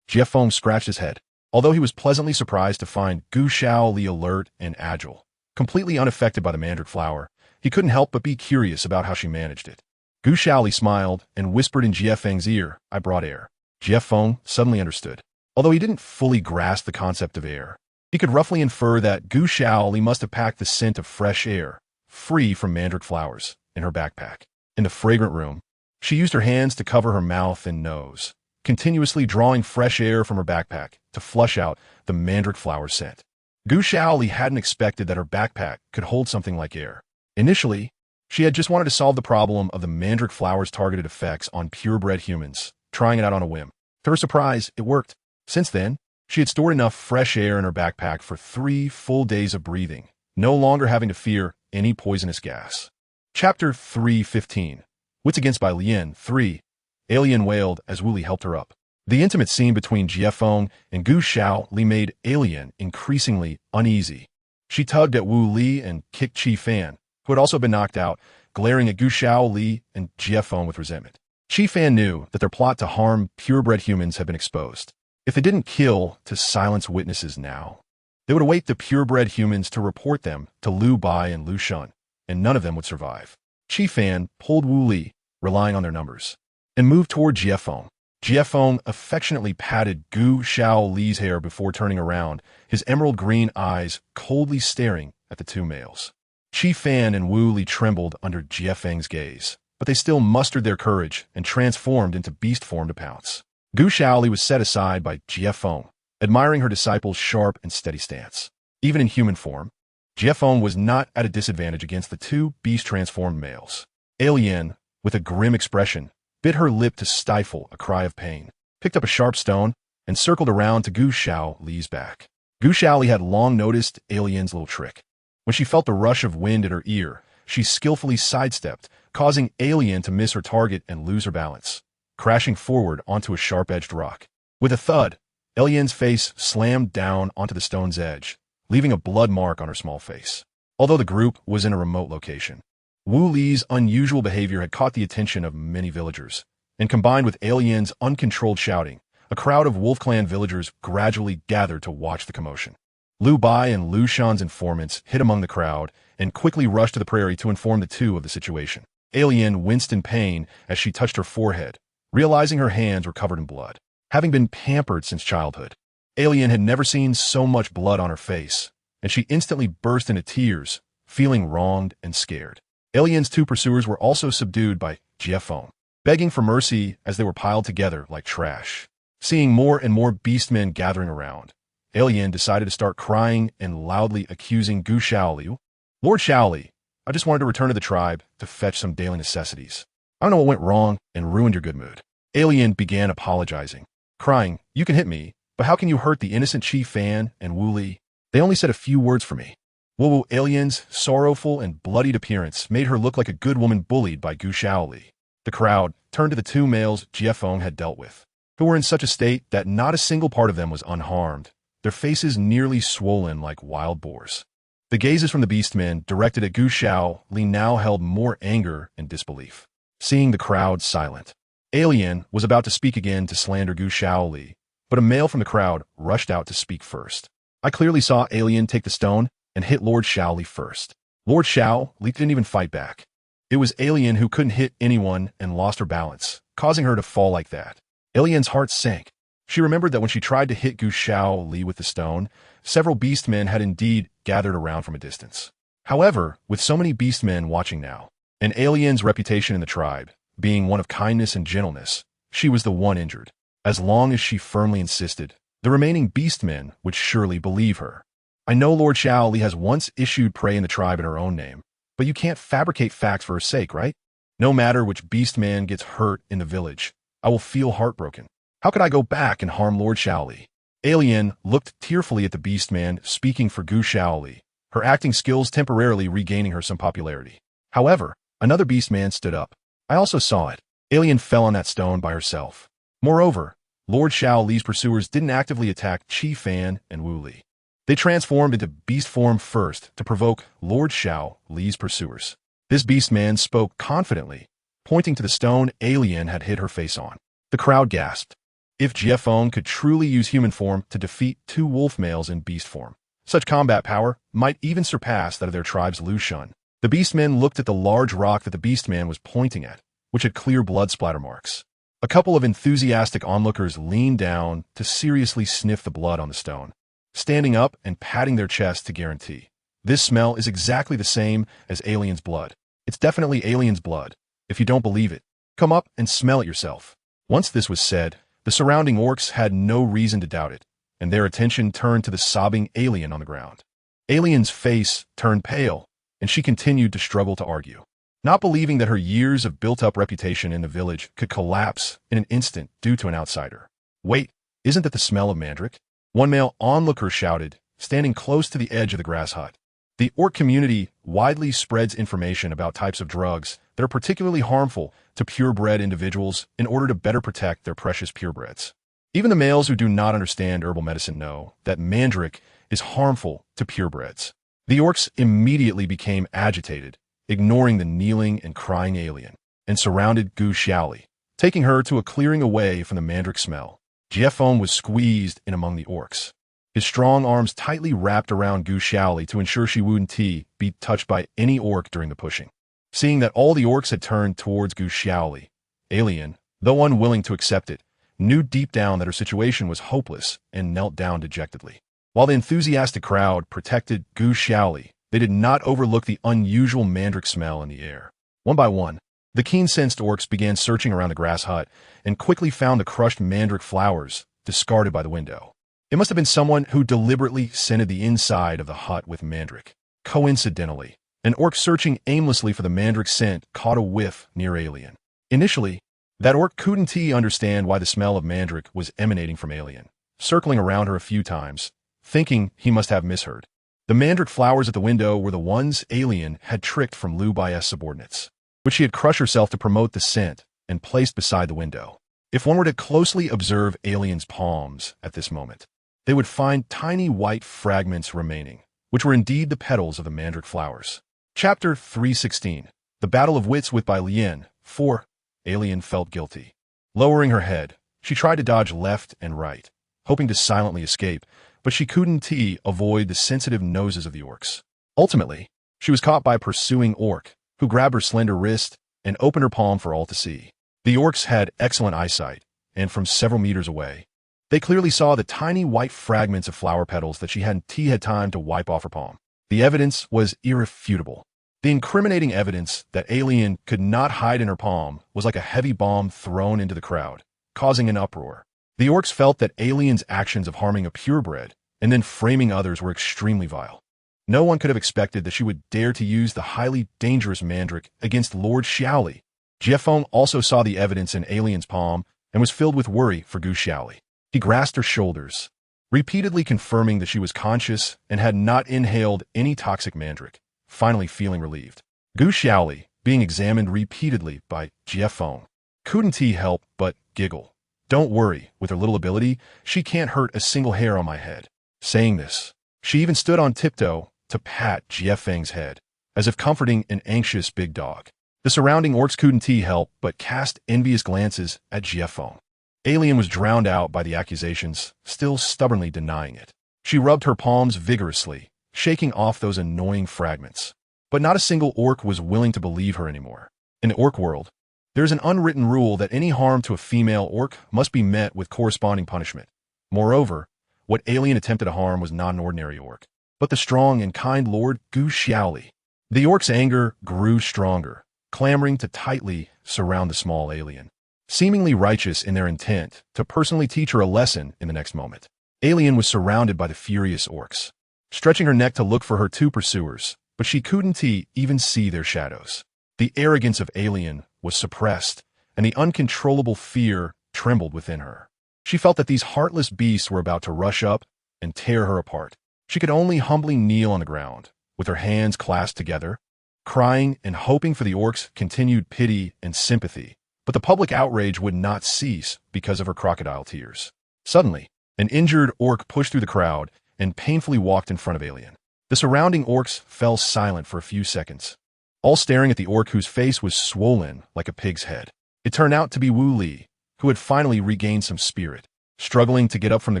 Jiefeng scratched his head. Although he was pleasantly surprised to find Gu Xiaoli alert and agile, completely unaffected by the mandrake flower, he couldn't help but be curious about how she managed it. Gu Xiaoli smiled and whispered in Jiefeng's ear, "I brought air." Jiefeng suddenly understood. Although he didn't fully grasp the concept of air, he could roughly infer that Gu Xiaoli must have packed the scent of fresh air, free from mandrake flowers, in her backpack. In the fragrant room, she used her hands to cover her mouth and nose, continuously drawing fresh air from her backpack to flush out the mandrake flower scent. Gu Xiaoli hadn't expected that her backpack could hold something like air. Initially, she had just wanted to solve the problem of the mandrake flower's targeted effects on purebred humans, trying it out on a whim. To her surprise, it worked. Since then, she had stored enough fresh air in her backpack for 3 full days of breathing, no longer having to fear any poisonous gas. Chapter 3:15. Wits Against by Lian 3. Alien wailed as Wu Li helped her up. The intimate scene between Jiefeng and Gu Xiaoli made Alien increasingly uneasy. She tugged at Wu Li and kicked Qi Fan, who had also been knocked out, glaring at Gu Xiaoli and Jiefeng with resentment. Qi Fan knew that their plot to harm purebred humans had been exposed. If they didn't kill to silence witnesses now, they would await the purebred humans to report them to Liu Bai and Lu Shun, and none of them would survive. Qi Fan pulled Wu Li, relying on their numbers, and moved toward Jiefeng. Jiefeng affectionately patted Gu Xiaoli's hair before turning around, his emerald green eyes coldly staring at the 2 males. Qi Fan and Wu Li trembled under Jiefeng's gaze, but they still mustered their courage and transformed into beast form to pounce. Gu Xiaoli was set aside by Jiefeng, admiring her disciple's sharp and steady stance. Even in human form, Jiefeng was not at a disadvantage against the 2 beast-transformed males. Alien, with a grim expression, bit her lip to stifle a cry of pain, picked up a sharp stone, and circled around to Gu Xiaoli's back. Gu Xiaoli had long noticed Alien's little trick. When she felt the rush of wind at her ear, she skillfully sidestepped, causing Alien to miss her target and lose her balance, crashing forward onto a sharp-edged rock. With a thud, Alien's face slammed down onto the stone's edge, leaving a blood mark on her small face. Although the group was in a remote location, Wu Li's unusual behavior had caught the attention of many villagers, and combined with Alien's uncontrolled shouting, a crowd of Wolf Clan villagers gradually gathered to watch the commotion. Liu Bai and Lu Shan's informants hid among the crowd and quickly rushed to the prairie to inform the 2 of the situation. Alien winced in pain as she touched her forehead, realizing her hands were covered in blood. Having been pampered since childhood, Alien had never seen so much blood on her face, and she instantly burst into tears, feeling wronged and scared. Alien's 2 pursuers were also subdued by Jiefeng, begging for mercy as they were piled together like trash. Seeing more and more beastmen gathering around, Alien decided to start crying and loudly accusing Gu Xiaoli. "Lord Xiaoli, I just wanted to return to the tribe to fetch some daily necessities. I don't know what went wrong and ruined your good mood." Alien began apologizing, crying, "You can hit me, but how can you hurt the innocent Qi Fan and Wu Li? They only said a few words for me." Wu Alien's sorrowful and bloodied appearance made her look like a good woman bullied by Gu Xiaoli. The crowd turned to the 2 males Jiefeng had dealt with, who were in such a state that not a single part of them was unharmed, their faces nearly swollen like wild boars. The gazes from the beastmen directed at Gu Xiaoli now held more anger and disbelief. Seeing the crowd silent, Alien was about to speak again to slander Gu Xiaoli, but a male from the crowd rushed out to speak first. I clearly saw Alien take the stone and hit Lord Xiaoli first. Lord Xiaoli didn't even fight back. It was Alien who couldn't hit anyone and lost her balance, causing her to fall like that. Alien's heart sank. She remembered that when she tried to hit Gu Xiaoli with the stone, several beastmen had indeed gathered around from a distance. However, with so many beastmen watching now, and Alien's reputation in the tribe being one of kindness and gentleness, she was the one injured. As long as she firmly insisted, the remaining beastmen would surely believe her. I know Lord Xiaoli has once issued prey in the tribe in her own name, but you can't fabricate facts for her sake, right? No matter which beastman gets hurt in the village, I will feel heartbroken. How could I go back and harm Lord Xiaoli? Alien looked tearfully at the beastman speaking for Gu Xiaoli, her acting skills temporarily regaining her some popularity. However, another beastman stood up. I also saw it. Alien fell on that stone by herself. Moreover, Lord Xiaoli's pursuers didn't actively attack Qi Fan and Wu Li. They transformed into beast form first to provoke Lord Xiaoli's pursuers. This beastman spoke confidently, pointing to the stone Alien had hit her face on. The crowd gasped. If Jiefeng could truly use human form to defeat two wolf males in beast form, such combat power might even surpass that of their tribe's Lu Shun. The beastmen looked at the large rock that the beastman was pointing at, which had clear blood splatter marks. A couple of enthusiastic onlookers leaned down to seriously sniff the blood on the stone, standing up and patting their chests to guarantee. This smell is exactly the same as Alien's blood. It's definitely Alien's blood. If you don't believe it, come up and smell it yourself. Once this was said, the surrounding orcs had no reason to doubt it, and their attention turned to the sobbing Alien on the ground. Alien's face turned pale, and she continued to struggle to argue, not believing that her years of built-up reputation in the village could collapse in an instant due to an outsider. Wait, isn't that the smell of mandrake? One male onlooker shouted, standing close to the edge of the grass hut. The orc community widely spreads information about types of drugs that are particularly harmful to purebred individuals in order to better protect their precious purebreds. Even the males who do not understand herbal medicine know that mandrake is harmful to purebreds. The orcs immediately became agitated, ignoring the kneeling and crying Alien, and surrounded Gu Xiaoli, taking her to a clearing away from the mandrake smell. Jiefeng was squeezed in among the orcs, his strong arms tightly wrapped around Gu Xiaoli to ensure she wouldn't be touched by any orc during the pushing. Seeing that all the orcs had turned towards Gu Xiaoli, Alien, though unwilling to accept it, knew deep down that her situation was hopeless and knelt down dejectedly. While the enthusiastic crowd protected Gu Xiaoli, they did not overlook the unusual mandrake smell in the air. One by one, the keen-sensed orcs began searching around the grass hut and quickly found the crushed mandrake flowers discarded by the window. It must have been someone who deliberately scented the inside of the hut with mandrake. Coincidentally, an orc searching aimlessly for the mandrake scent caught a whiff near Alien. Initially, that orc couldn't understand why the smell of mandrake was emanating from Alien, circling around her a few times, thinking he must have misheard. The mandrake flowers at the window were the ones Alien had tricked from Lu Bai's subordinates, which she had crushed herself to promote the scent and placed beside the window. If one were to closely observe Alien's palms at this moment, they would find tiny white fragments remaining, which were indeed the petals of the mandrake flowers. Chapter 316. The Battle of Wits with Bai Lian. 4. Alien felt guilty. Lowering her head, she tried to dodge left and right, hoping to silently escape, but she couldn't avoid the sensitive noses of the orcs. Ultimately, she was caught by a pursuing orc, who grabbed her slender wrist and opened her palm for all to see. The orcs had excellent eyesight, and from several meters away, they clearly saw the tiny white fragments of flower petals that she hadn't had time to wipe off her palm. The evidence was irrefutable. The incriminating evidence that Alien could not hide in her palm was like a heavy bomb thrown into the crowd, causing an uproar. The orcs felt that Alien's actions of harming a purebred and then framing others were extremely vile. No one could have expected that she would dare to use the highly dangerous mandrake against Lord Xiaoli. Jiefeng also saw the evidence in Alien's palm and was filled with worry for Gu Xiaoli. He grasped her shoulders, repeatedly confirming that she was conscious and had not inhaled any toxic mandrake, finally feeling relieved. Gu Xiaoli, being examined repeatedly by Jiefeng, couldn't help but giggle. Don't worry, with her little ability, she can't hurt a single hair on my head. Saying this, she even stood on tiptoe to pat Jiefeng's head, as if comforting an anxious big dog. The surrounding orcs couldn't help but cast envious glances at Jiefeng. Alien was drowned out by the accusations, still stubbornly denying it. She rubbed her palms vigorously, shaking off those annoying fragments. But not a single orc was willing to believe her anymore. In the orc world, there's an unwritten rule that any harm to a female orc must be met with corresponding punishment. Moreover, what Alien attempted to harm was not an ordinary orc, but the strong and kind Lord Gu Xiaoli. The orc's anger grew stronger, clamoring to tightly surround the small alien, seemingly righteous in their intent to personally teach her a lesson in the next moment. Alien was surrounded by the furious orcs, stretching her neck to look for her two pursuers, but she couldn't even see their shadows. The arrogance of Alien was suppressed, and the uncontrollable fear trembled within her. She felt that these heartless beasts were about to rush up and tear her apart. She could only humbly kneel on the ground, with her hands clasped together, crying and hoping for the orcs' continued pity and sympathy. But the public outrage would not cease because of her crocodile tears. Suddenly, an injured orc pushed through the crowd and painfully walked in front of Alien. The surrounding orcs fell silent for a few seconds, all staring at the orc whose face was swollen like a pig's head. It turned out to be Wu Li, who had finally regained some spirit, struggling to get up from the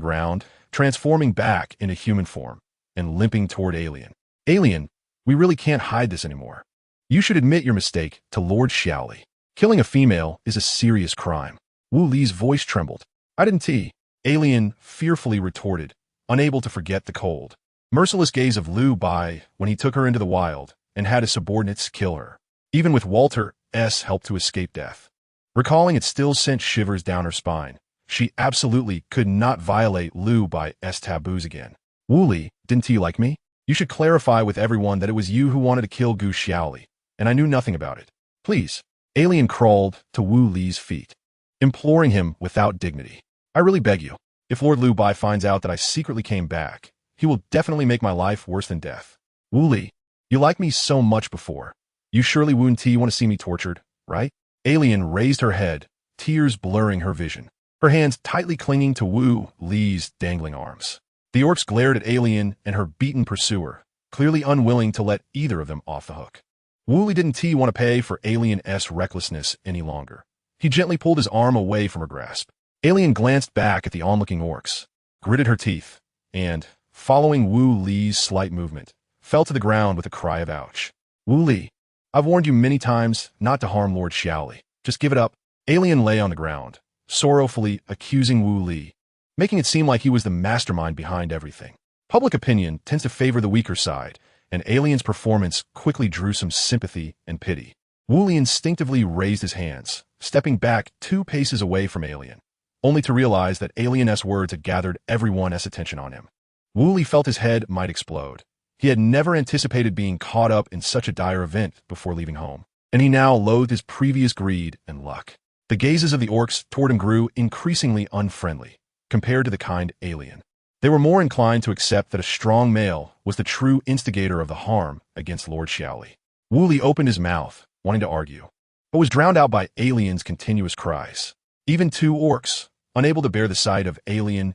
ground, transforming back into human form, and limping toward Alien. Alien, we really can't hide this anymore. You should admit your mistake to Lord Xiaoli. Killing a female is a serious crime. Wu Li's voice trembled. I didn't. Alien fearfully retorted, unable to forget the cold, merciless gaze of Liu Bai when he took her into the wild and had his subordinates kill her. Even with Walter's help to escape death. Recalling it still sent shivers down her spine. She absolutely could not violate Liu Bai's taboos again. Wu Li, didn't you like me? You should clarify with everyone that it was you who wanted to kill Gu Xiaoli, and I knew nothing about it. Please. Alien crawled to Wu Li's feet, imploring him without dignity. I really beg you. If Lord Liu Bai finds out that I secretly came back, he will definitely make my life worse than death. Wu Li, you liked me so much before. You surely wouldn't want to see me tortured, right? Alien raised her head, tears blurring her vision, her hands tightly clinging to Wu Li's dangling arms. The orcs glared at Alien and her beaten pursuer, clearly unwilling to let either of them off the hook. Wu Li didn't want to pay for Alien's recklessness any longer. He gently pulled his arm away from her grasp. Alien glanced back at the onlooking orcs, gritted her teeth, and, following Wu Li's slight movement, fell to the ground with a cry of ouch. Wu Li, I've warned you many times not to harm Lord Xiaoli. Just give it up. Alien lay on the ground, sorrowfully accusing Wu Li, making it seem like he was the mastermind behind everything. Public opinion tends to favor the weaker side, and Alien's performance quickly drew some sympathy and pity. Wu Li instinctively raised his hands, stepping back 2 paces away from Alien, only to realize that Alien's words had gathered everyone's attention on him. Wu Li felt his head might explode. He had never anticipated being caught up in such a dire event before leaving home, and he now loathed his previous greed and luck. The gazes of the orcs toward him grew increasingly unfriendly, compared to the kind Alien. They were more inclined to accept that a strong male was the true instigator of the harm against Lord Xiaoli. Wu Li opened his mouth, wanting to argue, but was drowned out by Alien's continuous cries. Even 2 orcs, unable to bear the sight of Alien's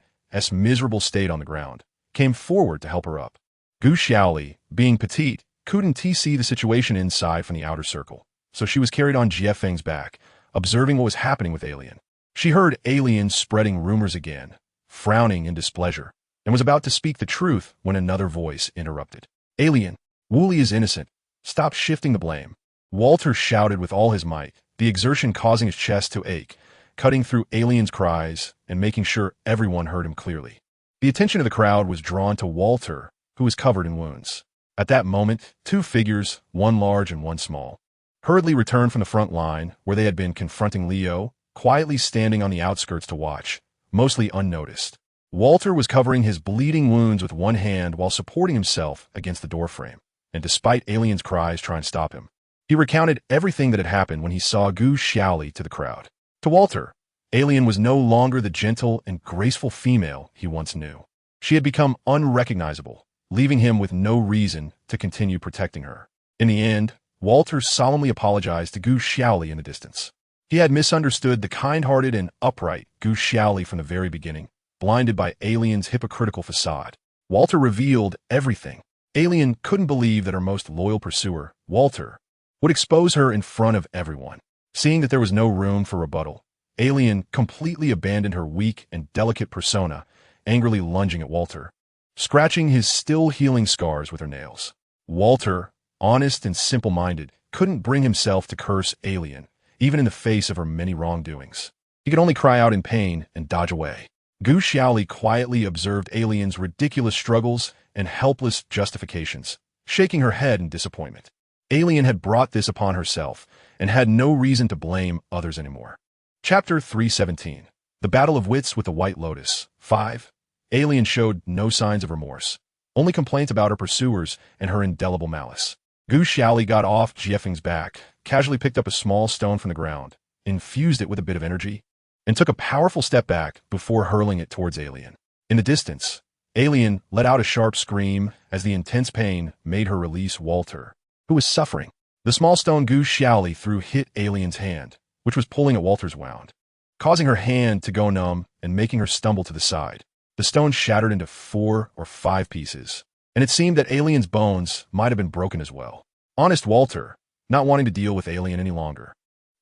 miserable state on the ground, came forward to help her up. Gu Xiaoli, being petite, couldn't see the situation inside from the outer circle, so she was carried on Jiefeng's back, observing what was happening with Alien. She heard Alien spreading rumors again, frowning in displeasure, and was about to speak the truth when another voice interrupted. Alien, Wu Li is innocent. Stop shifting the blame. Walter shouted with all his might, the exertion causing his chest to ache, cutting through Alien's cries and making sure everyone heard him clearly. The attention of the crowd was drawn to Walter, who was covered in wounds. At that moment, 2 figures, one large and one small, hurriedly returned from the front line where they had been confronting Leo, quietly standing on the outskirts to watch, mostly unnoticed. Walter was covering his bleeding wounds with one hand while supporting himself against the doorframe, and despite Alien's cries trying to stop him, he recounted everything that had happened when he saw Gu Xiaoli to the crowd. To Walter, Alien was no longer the gentle and graceful female he once knew. She had become unrecognizable, leaving him with no reason to continue protecting her. In the end, Walter solemnly apologized to Gu Xiaoli in the distance. He had misunderstood the kind-hearted and upright Gu Xiaoli from the very beginning, blinded by Alien's hypocritical facade. Walter revealed everything, Alien couldn't believe that her most loyal pursuer, Walter, would expose her in front of everyone. Seeing that there was no room for rebuttal, Alien completely abandoned her weak and delicate persona, angrily lunging at Walter, scratching his still healing scars with her nails. Walter, honest and simple-minded, couldn't bring himself to curse Alien, even in the face of her many wrongdoings. He could only cry out in pain and dodge away. Gu Xiaoli quietly observed Alien's ridiculous struggles and helpless justifications, shaking her head in disappointment. Alien had brought this upon herself and had no reason to blame others anymore. Chapter 317. The Battle of Wits with the White Lotus. 5. Alien showed no signs of remorse, only complaints about her pursuers and her indelible malice. Gu Xiaoli got off Jiefeng's back, casually picked up a small stone from the ground, infused it with a bit of energy, and took a powerful step back before hurling it towards Alien. In the distance, Alien let out a sharp scream as the intense pain made her release Walter, who was suffering. The small stone Gu Xiaoli threw hit Alien's hand, which was pulling at Walter's wound, causing her hand to go numb and making her stumble to the side. The stone shattered into 4 or 5 pieces, and it seemed that Alien's bones might have been broken as well. Honest Walter, not wanting to deal with Alien any longer,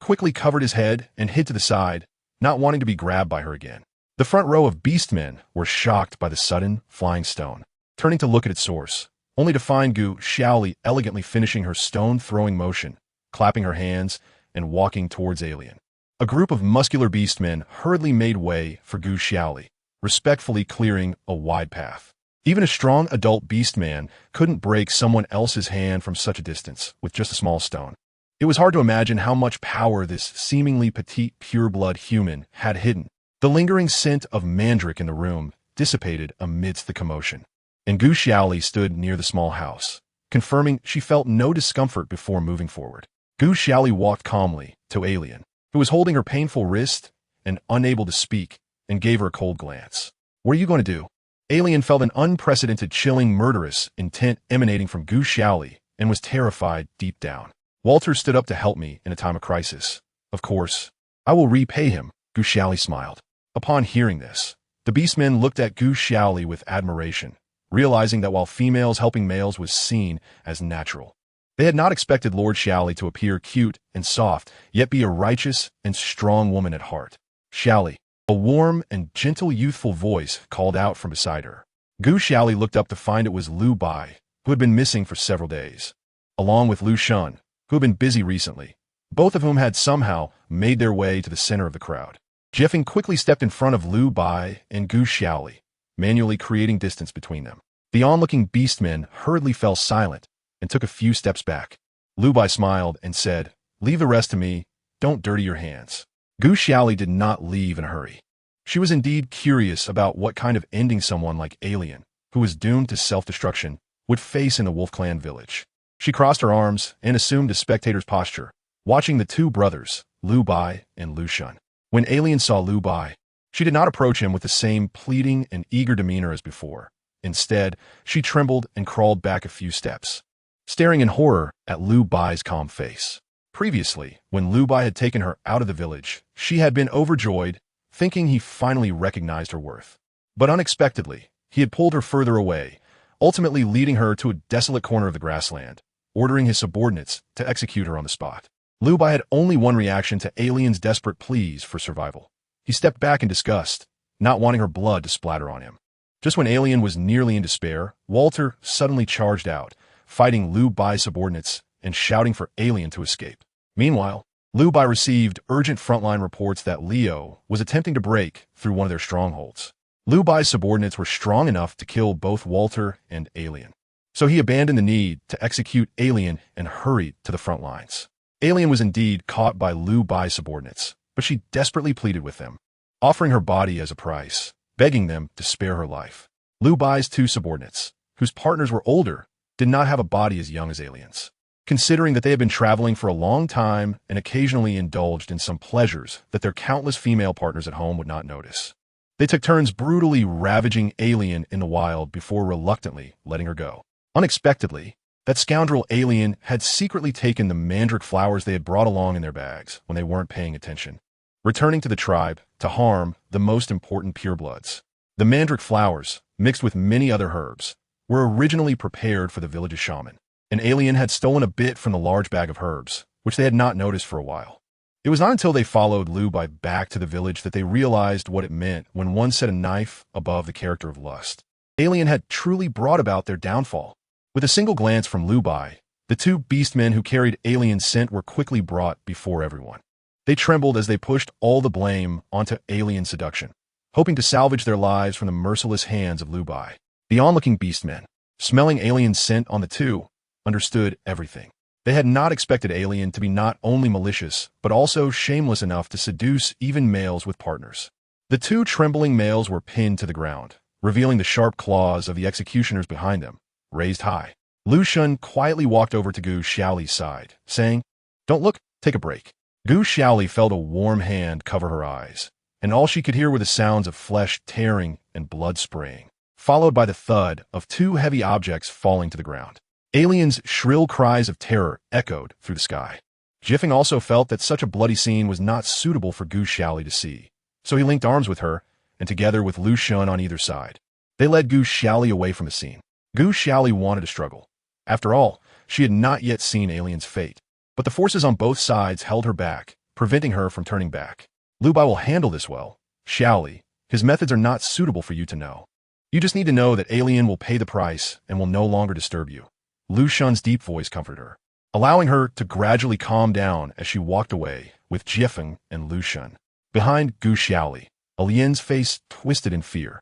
quickly covered his head and hid to the side, not wanting to be grabbed by her again. The front row of beastmen were shocked by the sudden flying stone, turning to look at its source, only to find Gu Xiaoli elegantly finishing her stone-throwing motion, clapping her hands, and walking towards Alien. A group of muscular beastmen hurriedly made way for Gu Xiaoli, respectfully clearing a wide path. Even a strong adult beastman couldn't break someone else's hand from such a distance with just a small stone. It was hard to imagine how much power this seemingly petite pureblood human had hidden. The lingering scent of mandrake in the room dissipated amidst the commotion, and Gu Xiaoli stood near the small house, confirming she felt no discomfort before moving forward. Gu Xiaoli walked calmly to Alien, who was holding her painful wrist and unable to speak, and gave her a cold glance. "What are you going to do?" Alien felt an unprecedented, chilling, murderous intent emanating from Gu Xiaoli and was terrified deep down. "Walter stood up to help me in a time of crisis. Of course, I will repay him," Gu Xiaoli smiled. Upon hearing this, the beastmen looked at Gu Xiaoli with admiration, realizing that while females helping males was seen as natural, they had not expected Lord Xiaoli to appear cute and soft, yet be a righteous and strong woman at heart. "Xiaoli," a warm and gentle youthful voice called out from beside her. Gu Xiaoli looked up to find it was Lu Bai, who had been missing for several days, along with Lu Shun, who had been busy recently, both of whom had somehow made their way to the center of the crowd. Jiefeng quickly stepped in front of Lu Bai and Gu Xiaoli, manually creating distance between them. The onlooking beastmen hurriedly fell silent and took a few steps back. Lu Bai smiled and said, "Leave the rest to me, don't dirty your hands." Gu Xiaoli did not leave in a hurry. She was indeed curious about what kind of ending someone like Alien, who was doomed to self-destruction, would face in the Wolf Clan village. She crossed her arms and assumed a spectator's posture, watching the two brothers, Lu Bai and Lu Shun. When Alien saw Lu Bai, she did not approach him with the same pleading and eager demeanor as before. Instead, she trembled and crawled back a few steps, staring in horror at Lu Bai's calm face. Previously, when Lu Bai had taken her out of the village, she had been overjoyed, thinking he finally recognized her worth. But unexpectedly, he had pulled her further away, ultimately leading her to a desolate corner of the grassland, ordering his subordinates to execute her on the spot. Lu Bai had only one reaction to Alien's desperate pleas for survival. He stepped back in disgust, not wanting her blood to splatter on him. Just when Alien was nearly in despair, Walter suddenly charged out, fighting Lu Bai's subordinates and shouting for Alien to escape. Meanwhile, Lu Bai received urgent frontline reports that Leo was attempting to break through one of their strongholds. Lu Bai's subordinates were strong enough to kill both Walter and Alien, so he abandoned the need to execute Alien and hurried to the front lines. Alien was indeed caught by Lu Bai's subordinates, but she desperately pleaded with them, offering her body as a price, begging them to spare her life. Lu Bai's two subordinates, whose partners were older, did not have a body as young as Alien's. Considering that they had been traveling for a long time and occasionally indulged in some pleasures that their countless female partners at home would not notice, they took turns brutally ravaging Alien in the wild before reluctantly letting her go. Unexpectedly, that scoundrel Alien had secretly taken the mandrake flowers they had brought along in their bags when they weren't paying attention, returning to the tribe to harm the most important purebloods. The mandrake flowers, mixed with many other herbs, were originally prepared for the village's shaman. An alien had stolen a bit from the large bag of herbs, which they had not noticed for a while. It was not until they followed Lu Bai back to the village that they realized what it meant when one set a knife above the character of lust. Alien had truly brought about their downfall. With a single glance from Lu Bai, the two beastmen who carried Alien's scent were quickly brought before everyone. They trembled as they pushed all the blame onto Alien seduction, hoping to salvage their lives from the merciless hands of Lu Bai. The onlooking beastmen, smelling Alien's scent on the two, understood everything. They had not expected Alien to be not only malicious, but also shameless enough to seduce even males with partners. The two trembling males were pinned to the ground, revealing the sharp claws of the executioners behind them, raised high. Lu Shun quietly walked over to Gu Xiaoli's side, saying, "Don't look, take a break." Gu Xiaoli felt a warm hand cover her eyes, and all she could hear were the sounds of flesh tearing and blood spraying, followed by the thud of two heavy objects falling to the ground. Alien's shrill cries of terror echoed through the sky. Jiffing also felt that such a bloody scene was not suitable for Gu Xiaoli to see, so he linked arms with her, and together with Lu Shun on either side, they led Gu Xiaoli away from the scene. Gu Xiaoli wanted to struggle. After all, she had not yet seen Alien's fate, but the forces on both sides held her back, preventing her from turning back. Lu Bai will handle this well. Xiaoli, his methods are not suitable for you to know. You just need to know that Alien will pay the price and will no longer disturb you. Lu Shun's deep voice comforted her, allowing her to gradually calm down as she walked away with Jiffeng and Lu Shun. Behind Gu Xiaoli, Alien's face twisted in fear.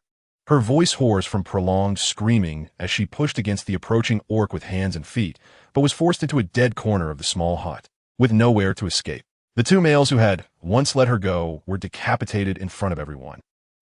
Her voice hoarse from prolonged screaming as she pushed against the approaching orc with hands and feet, but was forced into a dead corner of the small hut, with nowhere to escape. The two males who had once let her go were decapitated in front of everyone,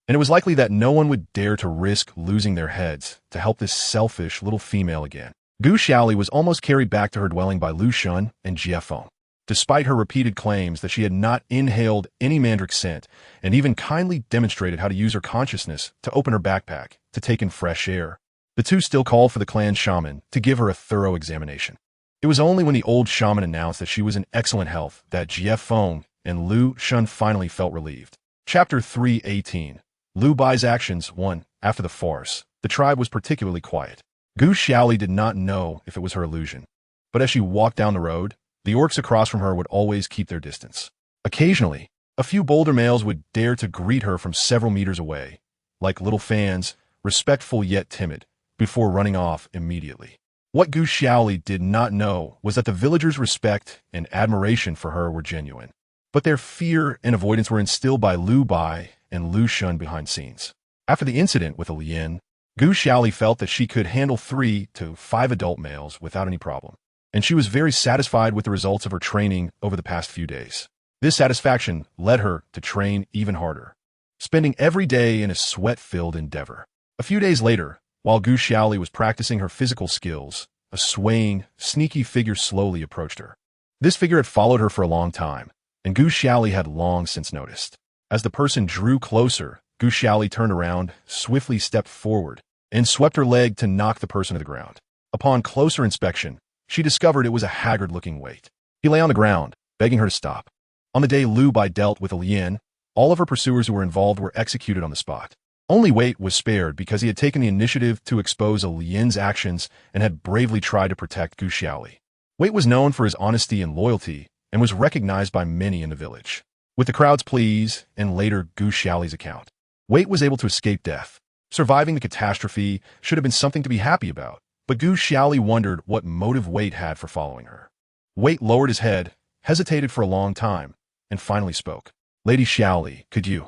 and it was likely that no one would dare to risk losing their heads to help this selfish little female again. Gu Xiaoli was almost carried back to her dwelling by Lu Shun and Jiefeng, despite her repeated claims that she had not inhaled any mandrake scent and even kindly demonstrated how to use her consciousness to open her backpack to take in fresh air. The two still called for the clan shaman to give her a thorough examination. It was only when the old shaman announced that she was in excellent health that Jiefeng and Lu Shun finally felt relieved. Chapter 3:18. Lu Bai's actions. 1. After the farce, the tribe was particularly quiet. Gu Xiaoli did not know if it was her illusion, but as she walked down the road, the orcs across from her would always keep their distance. Occasionally, a few bolder males would dare to greet her from several meters away, like little fans, respectful yet timid, before running off immediately. What Gu Xiaoli did not know was that the villagers' respect and admiration for her were genuine, but their fear and avoidance were instilled by Lu Bai and Lu Shun behind scenes. After the incident with Lien, Gu Xiaoli felt that she could handle 3 to 5 adult males without any problem, and she was very satisfied with the results of her training over the past few days. This satisfaction led her to train even harder, spending every day in a sweat-filled endeavor. A few days later, while Gu Xiaoli was practicing her physical skills, a swaying, sneaky figure slowly approached her. This figure had followed her for a long time, and Gu Xiaoli had long since noticed. As the person drew closer, Gu Xiaoli turned around, swiftly stepped forward, and swept her leg to knock the person to the ground. Upon closer inspection, she discovered it was a haggard-looking Wait. He lay on the ground, begging her to stop. On the day Lu Bai dealt with Lien, all of her pursuers who were involved were executed on the spot. Only Wait was spared because he had taken the initiative to expose Lien's actions and had bravely tried to protect Gu Xiaoli. Wait was known for his honesty and loyalty and was recognized by many in the village. With the crowd's pleas and later Gu Xiaoli's account, Wait was able to escape death. Surviving the catastrophe should have been something to be happy about, but Gu Xiaoli wondered what motive Wait had for following her. Wait lowered his head, hesitated for a long time, and finally spoke. "Lady Xiaoli, could you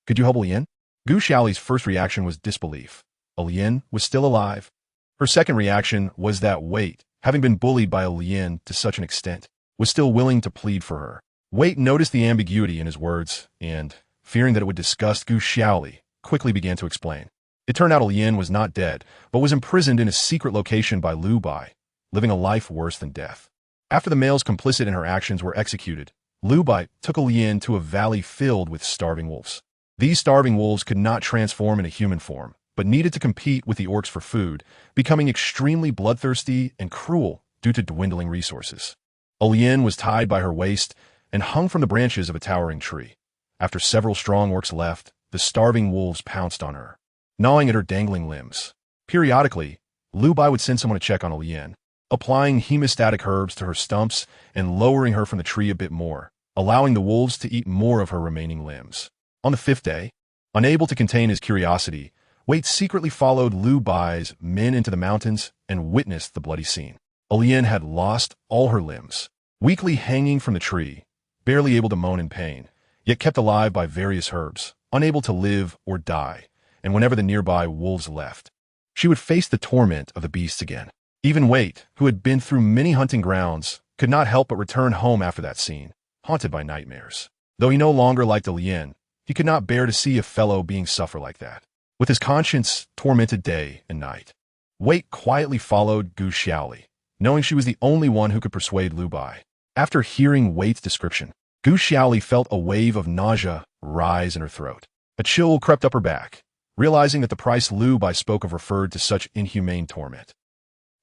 help Lien?" Gu Xiaoli's first reaction was disbelief. Lien was still alive. Her second reaction was that Wait, having been bullied by Lien to such an extent, was still willing to plead for her. Wait noticed the ambiguity in his words and, fearing that it would disgust Gu Xiaoli, quickly began to explain. It turned out Lien was not dead, but was imprisoned in a secret location by Lu Bai, living a life worse than death. After the males complicit in her actions were executed, Lu Bai took Lien to a valley filled with starving wolves. These starving wolves could not transform into human form, but needed to compete with the orcs for food, becoming extremely bloodthirsty and cruel due to dwindling resources. Lien was tied by her waist and hung from the branches of a towering tree. After several strong orcs left, the starving wolves pounced on her, gnawing at her dangling limbs. Periodically, Lu Bai would send someone to check on Lian, applying hemostatic herbs to her stumps and lowering her from the tree a bit more, allowing the wolves to eat more of her remaining limbs. On the 5th day, unable to contain his curiosity, Wait secretly followed Lu Bai's men into the mountains and witnessed the bloody scene. Lian had lost all her limbs, weakly hanging from the tree, barely able to moan in pain, yet kept alive by various herbs, unable to live or die, and whenever the nearby wolves left, she would face the torment of the beasts again. Even Wait, who had been through many hunting grounds, could not help but return home after that scene, haunted by nightmares. Though he no longer liked Lian, he could not bear to see a fellow being suffer like that. With his conscience tormented day and night, Wait quietly followed Gu Xiaoli, knowing she was the only one who could persuade Lu Bai. After hearing Wait's description, Gu Xiaoli felt a wave of nausea rise in her throat. A chill crept up her back, realizing that the price Lu Bai spoke of referred to such inhumane torment.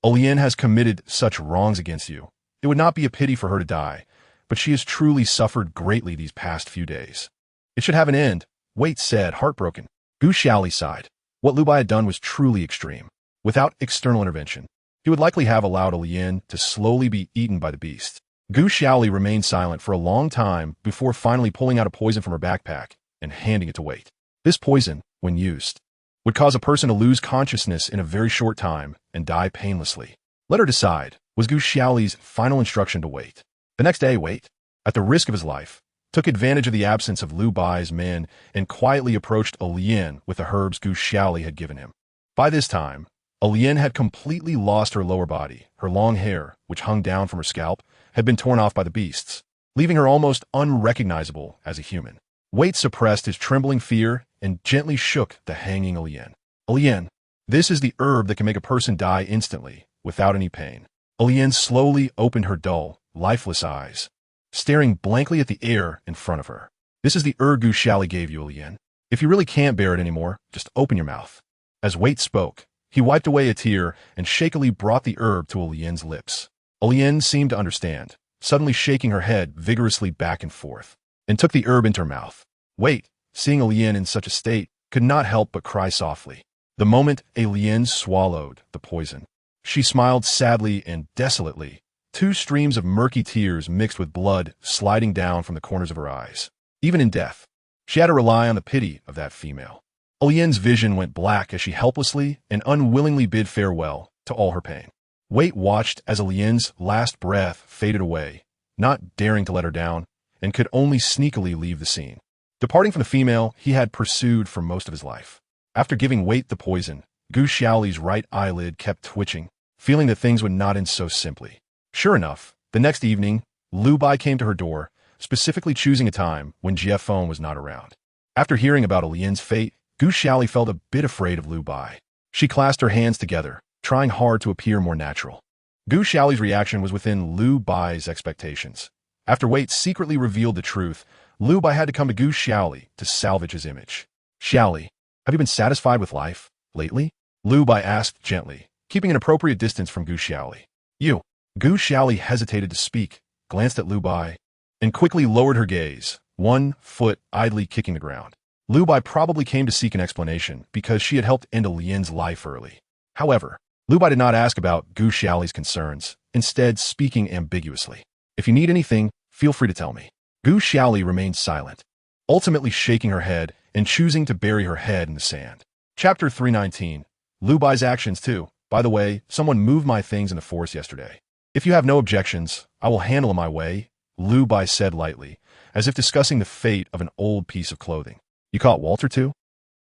Lian has committed such wrongs against you. It would not be a pity for her to die, but she has truly suffered greatly these past few days. It should have an end, Wait said, heartbroken. Gu Xiaoli sighed. What Lu Bai had done was truly extreme. Without external intervention, he would likely have allowed Lian to slowly be eaten by the beasts. Gu Xiaoli remained silent for a long time before finally pulling out a poison from her backpack and handing it to Wait. This poison, when used, would cause a person to lose consciousness in a very short time and die painlessly. Let her decide, was Gu Xiaoli's final instruction to Wait. The next day, Wait, at the risk of his life, took advantage of the absence of Lu Bai's men and quietly approached Lian with the herbs Gu Xiaoli had given him. By this time, Lian had completely lost her lower body. Her long hair, which hung down from her scalp, had been torn off by the beasts, leaving her almost unrecognizable as a human. Wait suppressed his trembling fear and gently shook the hanging Lian. Lian, this is the herb that can make a person die instantly, without any pain. Lian slowly opened her dull, lifeless eyes, staring blankly at the air in front of her. This is the herb Gu Xiaoli gave you, Lian. If you really can't bear it anymore, just open your mouth. As Wait spoke, he wiped away a tear and shakily brought the herb to Lian's lips. Lian seemed to understand, suddenly shaking her head vigorously back and forth, and took the herb into her mouth. Wait, seeing Lian in such a state, could not help but cry softly. The moment Lian swallowed the poison, she smiled sadly and desolately, 2 streams of murky tears mixed with blood sliding down from the corners of her eyes. Even in death, she had to rely on the pity of that female. Lian's vision went black as she helplessly and unwillingly bid farewell to all her pain. Wait watched as Lian's last breath faded away, not daring to let her down, and could only sneakily leave the scene. Departing from the female he had pursued for most of his life. After giving Wait the poison, Gu Xiaoli's right eyelid kept twitching, feeling that things would not end so simply. Sure enough, the next evening, Lu Bai came to her door, specifically choosing a time when Jie Feng was not around. After hearing about Lian's fate, Gu Xiaoli felt a bit afraid of Lu Bai. She clasped her hands together, trying hard to appear more natural. Gu Xiaoli's reaction was within Lu Bai's expectations. After Wait secretly revealed the truth, Lu Bai had to come to Gu Xiaoli to salvage his image. Xiaoli, have you been satisfied with life lately? Lu Bai asked gently, keeping an appropriate distance from Gu Xiaoli. You. Gu Xiaoli hesitated to speak, glanced at Lu Bai, and quickly lowered her gaze, one foot idly kicking the ground. Lu Bai probably came to seek an explanation because she had helped end Lian's life early. However, Lu Bai did not ask about Gu Xiaoli's concerns, instead speaking ambiguously. If you need anything, feel free to tell me. Gu Xiaoli remained silent, ultimately shaking her head and choosing to bury her head in the sand. Chapter 319. Lu Bai's actions too. By the way, someone moved my things in the forest yesterday. If you have no objections, I will handle it my way, Lu Bai said lightly, as if discussing the fate of an old piece of clothing. You caught Walter too?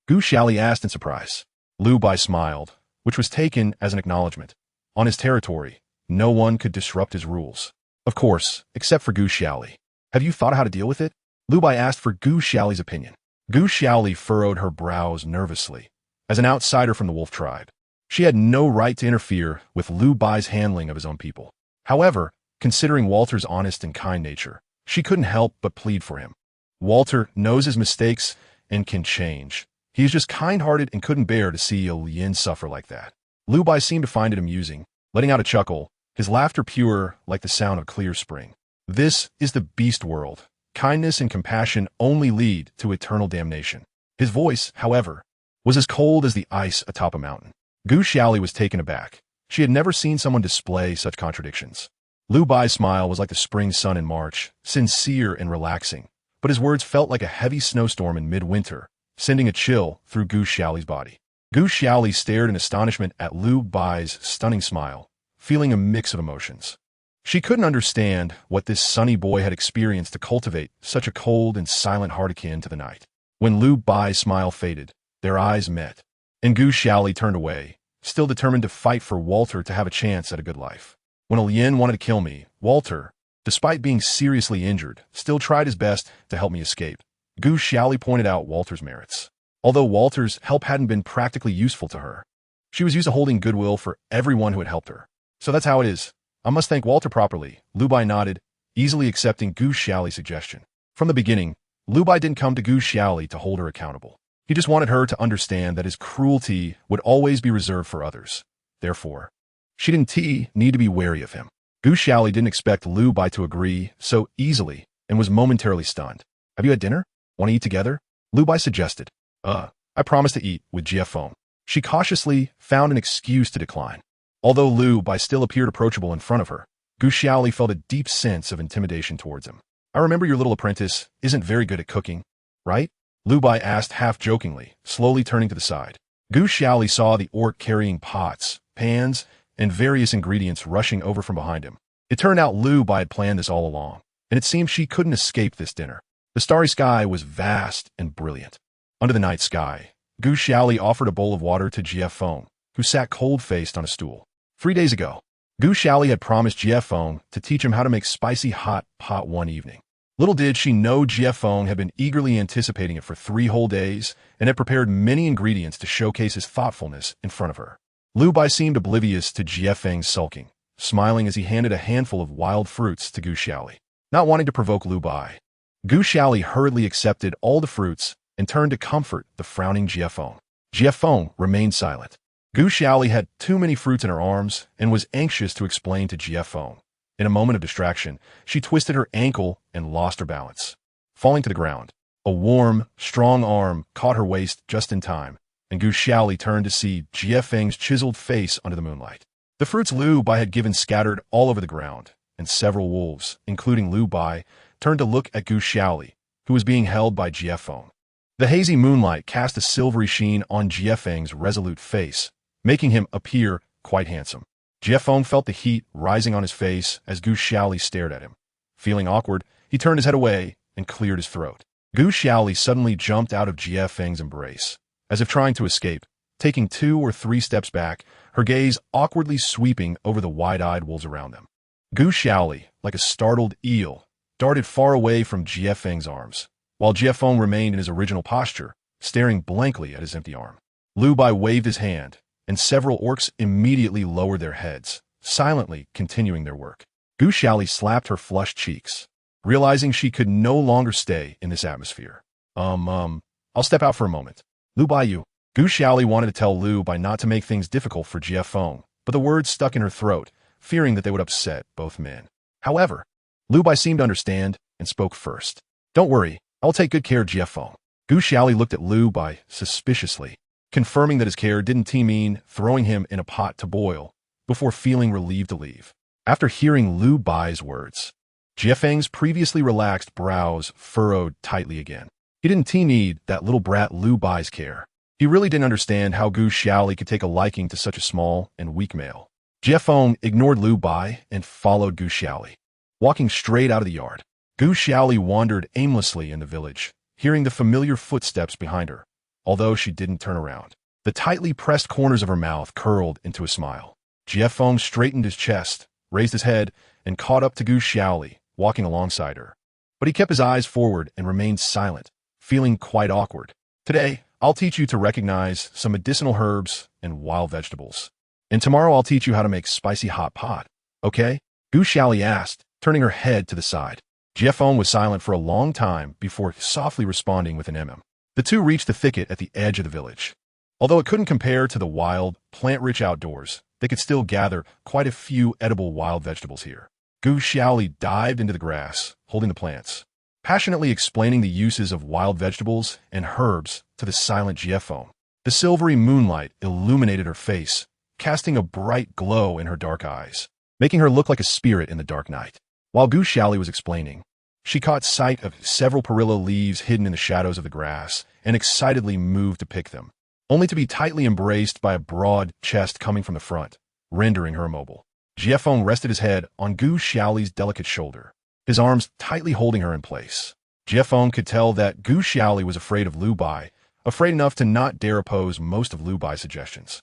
Gu Xiaoli asked in surprise. Lu Bai smiled, which was taken as an acknowledgement. On his territory, no one could disrupt his rules. Of course, except for Gu Xiaoli. Have you thought how to deal with it? Lu Bai asked for Gu Xiaoli's opinion. Gu Xiaoli furrowed her brows nervously. As an outsider from the wolf tribe, she had no right to interfere with Lu Bai's handling of his own people. However, considering Walter's honest and kind nature, she couldn't help but plead for him. Walter knows his mistakes and can change. He is just kind-hearted and couldn't bear to see Lian suffer like that. Lu Bai seemed to find it amusing, letting out a chuckle, his laughter pure like the sound of clear spring. This is the beast world. Kindness and compassion only lead to eternal damnation. His voice, however, was as cold as the ice atop a mountain. Gu Xiaoli was taken aback. She had never seen someone display such contradictions. Lu Bai's smile was like the spring sun in March, sincere and relaxing, but his words felt like a heavy snowstorm in midwinter, sending a chill through Gu Xiaoli's body. Gu Xiaoli stared in astonishment at Lu Bai's stunning smile, feeling a mix of emotions. She couldn't understand what this sunny boy had experienced to cultivate such a cold and silent heart akin to the night. When Lu Bai's smile faded, their eyes met, and Gu Xiaoli turned away, still determined to fight for Walter to have a chance at a good life. When a Lien wanted to kill me, Walter, despite being seriously injured, still tried his best to help me escape. Gu Xiaoli pointed out Walter's merits. Although Walter's help hadn't been practically useful to her, she was used to holding goodwill for everyone who had helped her. So that's how it is. I must thank Walter properly. Lu Bai nodded, easily accepting Gu Xiaoli's suggestion. From the beginning, Lu Bai didn't come to Gu Xiaoli to hold her accountable. He just wanted her to understand that his cruelty would always be reserved for others. Therefore, she didn't need to be wary of him. Gu Xiaoli didn't expect Lu Bai to agree so easily and was momentarily stunned. Have you had dinner? Want to eat together? Lu Bai suggested. I promised to eat with Jia. She cautiously found an excuse to decline. Although Lu Bai still appeared approachable in front of her, Gu Xiaoli felt a deep sense of intimidation towards him. I remember your little apprentice isn't very good at cooking, right? Lu Bai asked half-jokingly, slowly turning to the side. Gu Xiaoli saw the orc carrying pots, pans, and various ingredients rushing over from behind him. It turned out Lu Bai had planned this all along, and it seemed she couldn't escape this dinner. The starry sky was vast and brilliant. Under the night sky, Gu Xiaoli offered a bowl of water to Jia, who sat cold-faced on a stool. 3 days ago, Gu Xiaoli had promised Jia to teach him how to make spicy hot pot one evening. Little did she know Jia had been eagerly anticipating it for 3 whole days and had prepared many ingredients to showcase his thoughtfulness in front of her. Lu Bai seemed oblivious to Jia sulking, smiling as he handed a handful of wild fruits to Gu Xiaoli. Not wanting to provoke Lu Bai, Gu Xiaoli hurriedly accepted all the fruits and turned to comfort the frowning Jia. Jia remained silent. Gu Xiaoli had too many fruits in her arms and was anxious to explain to Jia. In a moment of distraction, she twisted her ankle and lost her balance. Falling to the ground, a warm, strong arm caught her waist just in time, and Gu Xiaoli turned to see Jia chiseled face under the moonlight. The fruits Lu Bai had given scattered all over the ground, and several wolves, including Lu Bai, turned to look at Gu Xiaoli, who was being held by Jia. The hazy moonlight cast a silvery sheen on Jia resolute face, making him appear quite handsome. Jia felt the heat rising on his face as Gu Xiaoli stared at him. Feeling awkward, he turned his head away and cleared his throat. Gu Xiaoli suddenly jumped out of Jia embrace, as if trying to escape, taking 2 or 3 steps back, her gaze awkwardly sweeping over the wide-eyed wolves around them. Gu Xiaoli, like a startled eel, darted far away from Jia arms, while Jia remained in his original posture, staring blankly at his empty arm. Lu Bai waved his hand, and several orcs immediately lowered their heads, silently continuing their work. Gu Xiaoli slapped her flushed cheeks, realizing she could no longer stay in this atmosphere. I'll step out for a moment. Lu Bai, you. Gu Xiaoli wanted to tell Lu Bai not to make things difficult for Jia, but the words stuck in her throat, fearing that they would upset both men. However, Lu Bai seemed to understand and spoke first. Don't worry, I'll take good care of Jia. Gu Xiaoli looked at Lu Bai suspiciously, confirming that his care didn't mean throwing him in a pot to boil, before feeling relieved to leave. After hearing Lu Bai's words, Jia previously relaxed brows furrowed tightly again. He didn't need that little brat Lu Bai's care. He really didn't understand how Gu Xiaoli could take a liking to such a small and weak male. Jia ignored Lu Bai and followed Gu Xiaoli. Walking straight out of the yard, Gu Xiaoli wandered aimlessly in the village, hearing the familiar footsteps behind her, although she didn't turn around. The tightly pressed corners of her mouth curled into a smile. Jia straightened his chest, raised his head, and caught up to Gu Xiaoli, walking alongside her. But he kept his eyes forward and remained silent, feeling quite awkward. Today, I'll teach you to recognize some medicinal herbs and wild vegetables. And tomorrow I'll teach you how to make spicy hot pot. Okay? Gu Xiaoli asked, turning her head to the side. Jia was silent for a long time before softly responding with an The two reached the thicket at the edge of the village. Although it couldn't compare to the wild, plant-rich outdoors, they could still gather quite a few edible wild vegetables here. Gu Xiaoli dived into the grass, holding the plants, passionately explaining the uses of wild vegetables and herbs to the silent Jia. The silvery moonlight illuminated her face, casting a bright glow in her dark eyes, making her look like a spirit in the dark night. While Gu Xiaoli was explaining, she caught sight of several perilla leaves hidden in the shadows of the grass and excitedly moved to pick them, only to be tightly embraced by a broad chest coming from the front, rendering her immobile. Jiefeng rested his head on Gu Xiaoli's delicate shoulder, his arms tightly holding her in place. Jiefeng could tell that Gu Xiaoli was afraid of Lu Bai, afraid enough to not dare oppose most of Lu Bai's suggestions.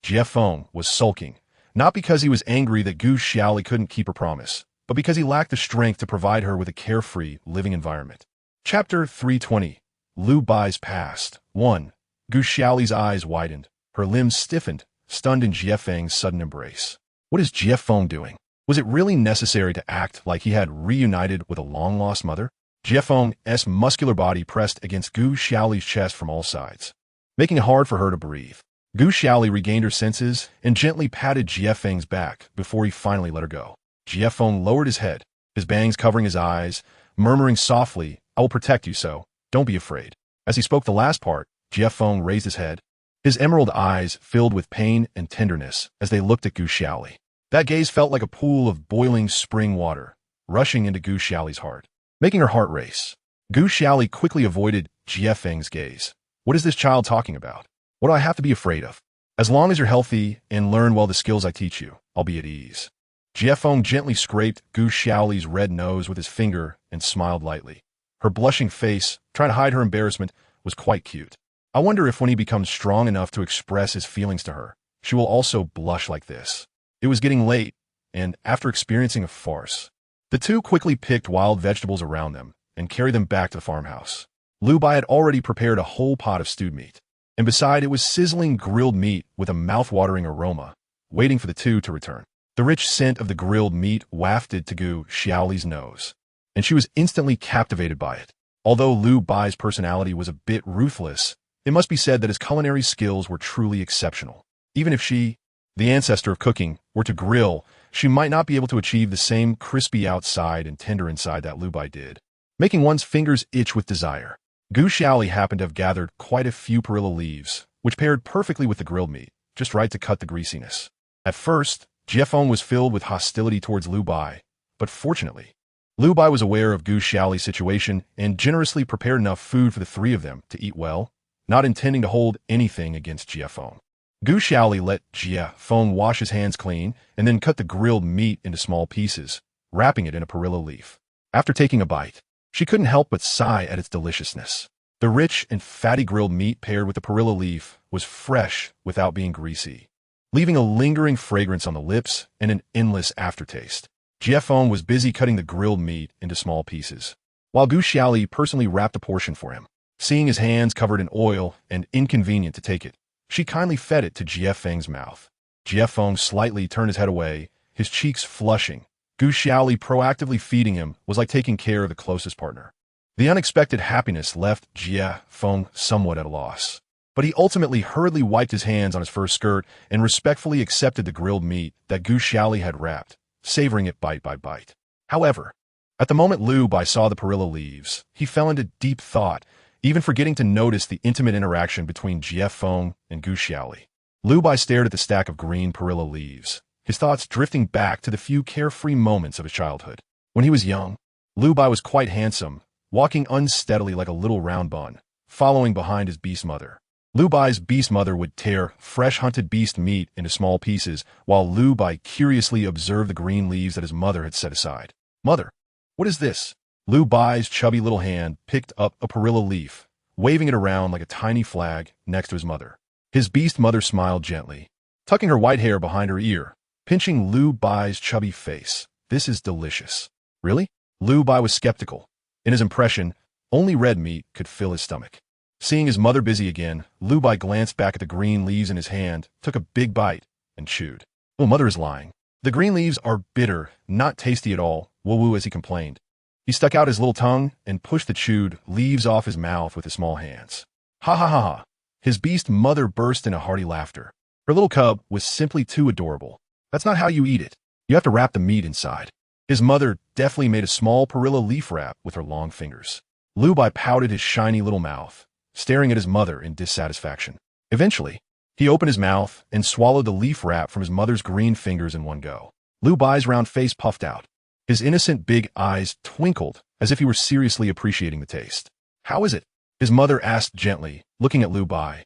Jiefeng was sulking, not because he was angry that Gu Xiaoli couldn't keep her promise, but because he lacked the strength to provide her with a carefree, living environment. Chapter 320. Lu Bai's Past. 1. Gu Xiaoli's eyes widened, her limbs stiffened, stunned in Jiefeng's sudden embrace. What is Jiefeng doing? Was it really necessary to act like he had reunited with a long-lost mother? Jiefeng's muscular body pressed against Gu Xiaoli's chest from all sides, making it hard for her to breathe. Gu Xiaoli regained her senses and gently patted Jiefeng's back before he finally let her go. Jiefeng lowered his head, his bangs covering his eyes, murmuring softly, "I will protect you, so don't be afraid." As he spoke the last part, Jiefeng raised his head, his emerald eyes filled with pain and tenderness as they looked at Gu Xiaoli. That gaze felt like a pool of boiling spring water, rushing into Gu Xiaoli's heart, making her heart race. Gu Xiaoli quickly avoided Jiefeng's gaze. What is this child talking about? What do I have to be afraid of? As long as you're healthy and learn well the skills I teach you, I'll be at ease. Jiefeng gently scraped Gu Xiaoli's red nose with his finger and smiled lightly. Her blushing face, trying to hide her embarrassment, was quite cute. I wonder if when he becomes strong enough to express his feelings to her, she will also blush like this. It was getting late, and after experiencing a farce, the two quickly picked wild vegetables around them and carried them back to the farmhouse. Lu Bai had already prepared a whole pot of stewed meat, and beside it was sizzling grilled meat with a mouth-watering aroma, waiting for the two to return. The rich scent of the grilled meat wafted to Gu Xiaoli's nose, and she was instantly captivated by it. Although Lu Bai's personality was a bit ruthless, it must be said that his culinary skills were truly exceptional. Even if she, the ancestor of cooking, were to grill, she might not be able to achieve the same crispy outside and tender inside that Lu Bai did, making one's fingers itch with desire. Gu Xiaoli happened to have gathered quite a few perilla leaves, which paired perfectly with the grilled meat, just right to cut the greasiness. At first, Jiefeng was filled with hostility towards Lu Bai, but fortunately, Lu Bai was aware of Gu Xiaoli's situation and generously prepared enough food for the three of them to eat well, not intending to hold anything against Jiefeng. Gu Xiaoli let Jiefeng wash his hands clean and then cut the grilled meat into small pieces, wrapping it in a perilla leaf. After taking a bite, she couldn't help but sigh at its deliciousness. The rich and fatty grilled meat paired with the perilla leaf was fresh without being greasy, leaving a lingering fragrance on the lips and an endless aftertaste. Jiefeng was busy cutting the grilled meat into small pieces, while Gu Xiaoli personally wrapped a portion for him. Seeing his hands covered in oil and inconvenient to take it, she kindly fed it to Jiefeng's mouth. Jiefeng slightly turned his head away, his cheeks flushing. Gu Xiaoli proactively feeding him was like taking care of the closest partner. The unexpected happiness left Jiefeng somewhat at a loss, but he ultimately hurriedly wiped his hands on his fur skirt and respectfully accepted the grilled meat that Gu Xiaoli had wrapped, savoring it bite by bite. However, at the moment Lu Bai saw the perilla leaves, he fell into deep thought, even forgetting to notice the intimate interaction between Jiefeng and Gu Xiaoli. Lu Bai stared at the stack of green perilla leaves, his thoughts drifting back to the few carefree moments of his childhood. When he was young, Lu Bai was quite handsome, walking unsteadily like a little round bun, following behind his beast mother. Lu Bai's beast mother would tear fresh hunted beast meat into small pieces, while Lu Bai curiously observed the green leaves that his mother had set aside. "Mother, what is this?" Lu Bai's chubby little hand picked up a perilla leaf, waving it around like a tiny flag next to his mother. His beast mother smiled gently, tucking her white hair behind her ear, pinching Lu Bai's chubby face. "This is delicious." "Really?" Lu Bai was skeptical. In his impression, only red meat could fill his stomach. Seeing his mother busy again, Lu Bai glanced back at the green leaves in his hand, took a big bite, and chewed. "Oh, mother is lying. The green leaves are bitter, not tasty at all," Wu as he complained. He stuck out his little tongue and pushed the chewed leaves off his mouth with his small hands. "Ha ha ha ha." His beast mother burst into hearty laughter. Her little cub was simply too adorable. "That's not how you eat it. You have to wrap the meat inside." His mother deftly made a small perilla leaf wrap with her long fingers. Lu Bai pouted his shiny little mouth, staring at his mother in dissatisfaction. Eventually, he opened his mouth and swallowed the leaf wrap from his mother's green fingers in one go. Lu Bai's round face puffed out. His innocent big eyes twinkled as if he were seriously appreciating the taste. "How is it?" his mother asked gently, looking at Lu Bai.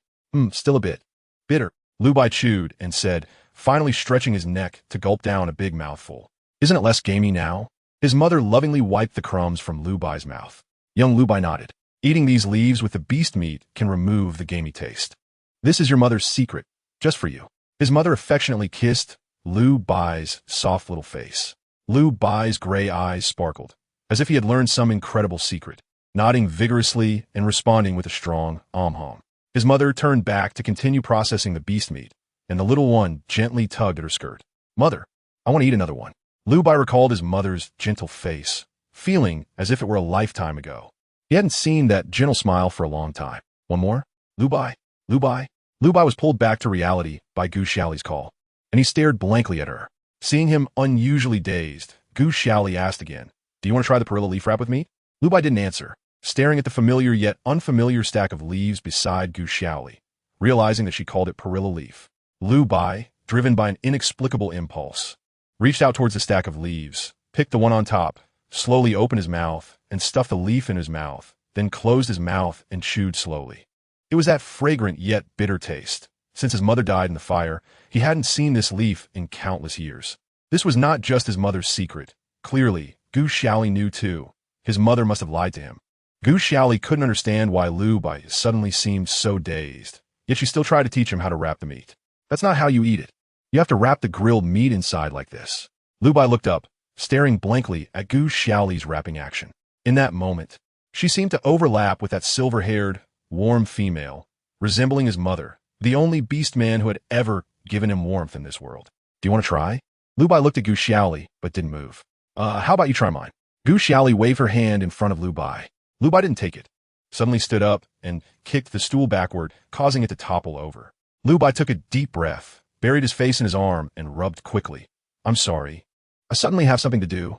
Still a bit bitter." Lu Bai chewed and said, finally stretching his neck to gulp down a big mouthful. "Isn't it less gamey now?" His mother lovingly wiped the crumbs from Lu Bai's mouth. Young Lu Bai nodded. "Eating these leaves with the beast meat can remove the gamey taste. This is your mother's secret, just for you." His mother affectionately kissed Lu Bai's soft little face. Lu Bai's gray eyes sparkled, as if he had learned some incredible secret, nodding vigorously and responding with a strong hum. His mother turned back to continue processing the beast meat, and the little one gently tugged at her skirt. "Mother, I want to eat another one." Lu Bai recalled his mother's gentle face, feeling as if it were a lifetime ago. He hadn't seen that gentle smile for a long time. "One more? Lu Bai? Lu Bai?" Lu Bai was pulled back to reality by Gu Xiaoli's call, and he stared blankly at her. Seeing him unusually dazed, Gu Xiaoli asked again, "Do you want to try the perilla leaf wrap with me?" Lu Bai didn't answer, staring at the familiar yet unfamiliar stack of leaves beside Gu Xiaoli, realizing that she called it perilla leaf. Lu Bai, driven by an inexplicable impulse, reached out towards the stack of leaves, picked the one on top, slowly opened his mouth, and stuffed the leaf in his mouth, then closed his mouth and chewed slowly. It was that fragrant yet bitter taste. Since his mother died in the fire, he hadn't seen this leaf in countless years. This was not just his mother's secret. Clearly, Gu Xiaoli knew too. His mother must have lied to him. Gu Xiaoli couldn't understand why Lu Bai suddenly seemed so dazed, yet she still tried to teach him how to wrap the meat. "That's not how you eat it. You have to wrap the grilled meat inside like this." Lu Bai looked up, staring blankly at Gu Xiaoli's wrapping action. In that moment, she seemed to overlap with that silver-haired, warm female, resembling his mother, the only beast man who had ever given him warmth in this world. "Do you want to try?" Lu Bai looked at Gu Xiaoli, but didn't move. How about you try mine?" Gu Xiaoli waved her hand in front of Lu Bai. Lu Bai didn't take it, suddenly stood up and kicked the stool backward, causing it to topple over. Lu Bai took a deep breath, buried his face in his arm, and rubbed quickly. "I'm sorry. I suddenly have something to do.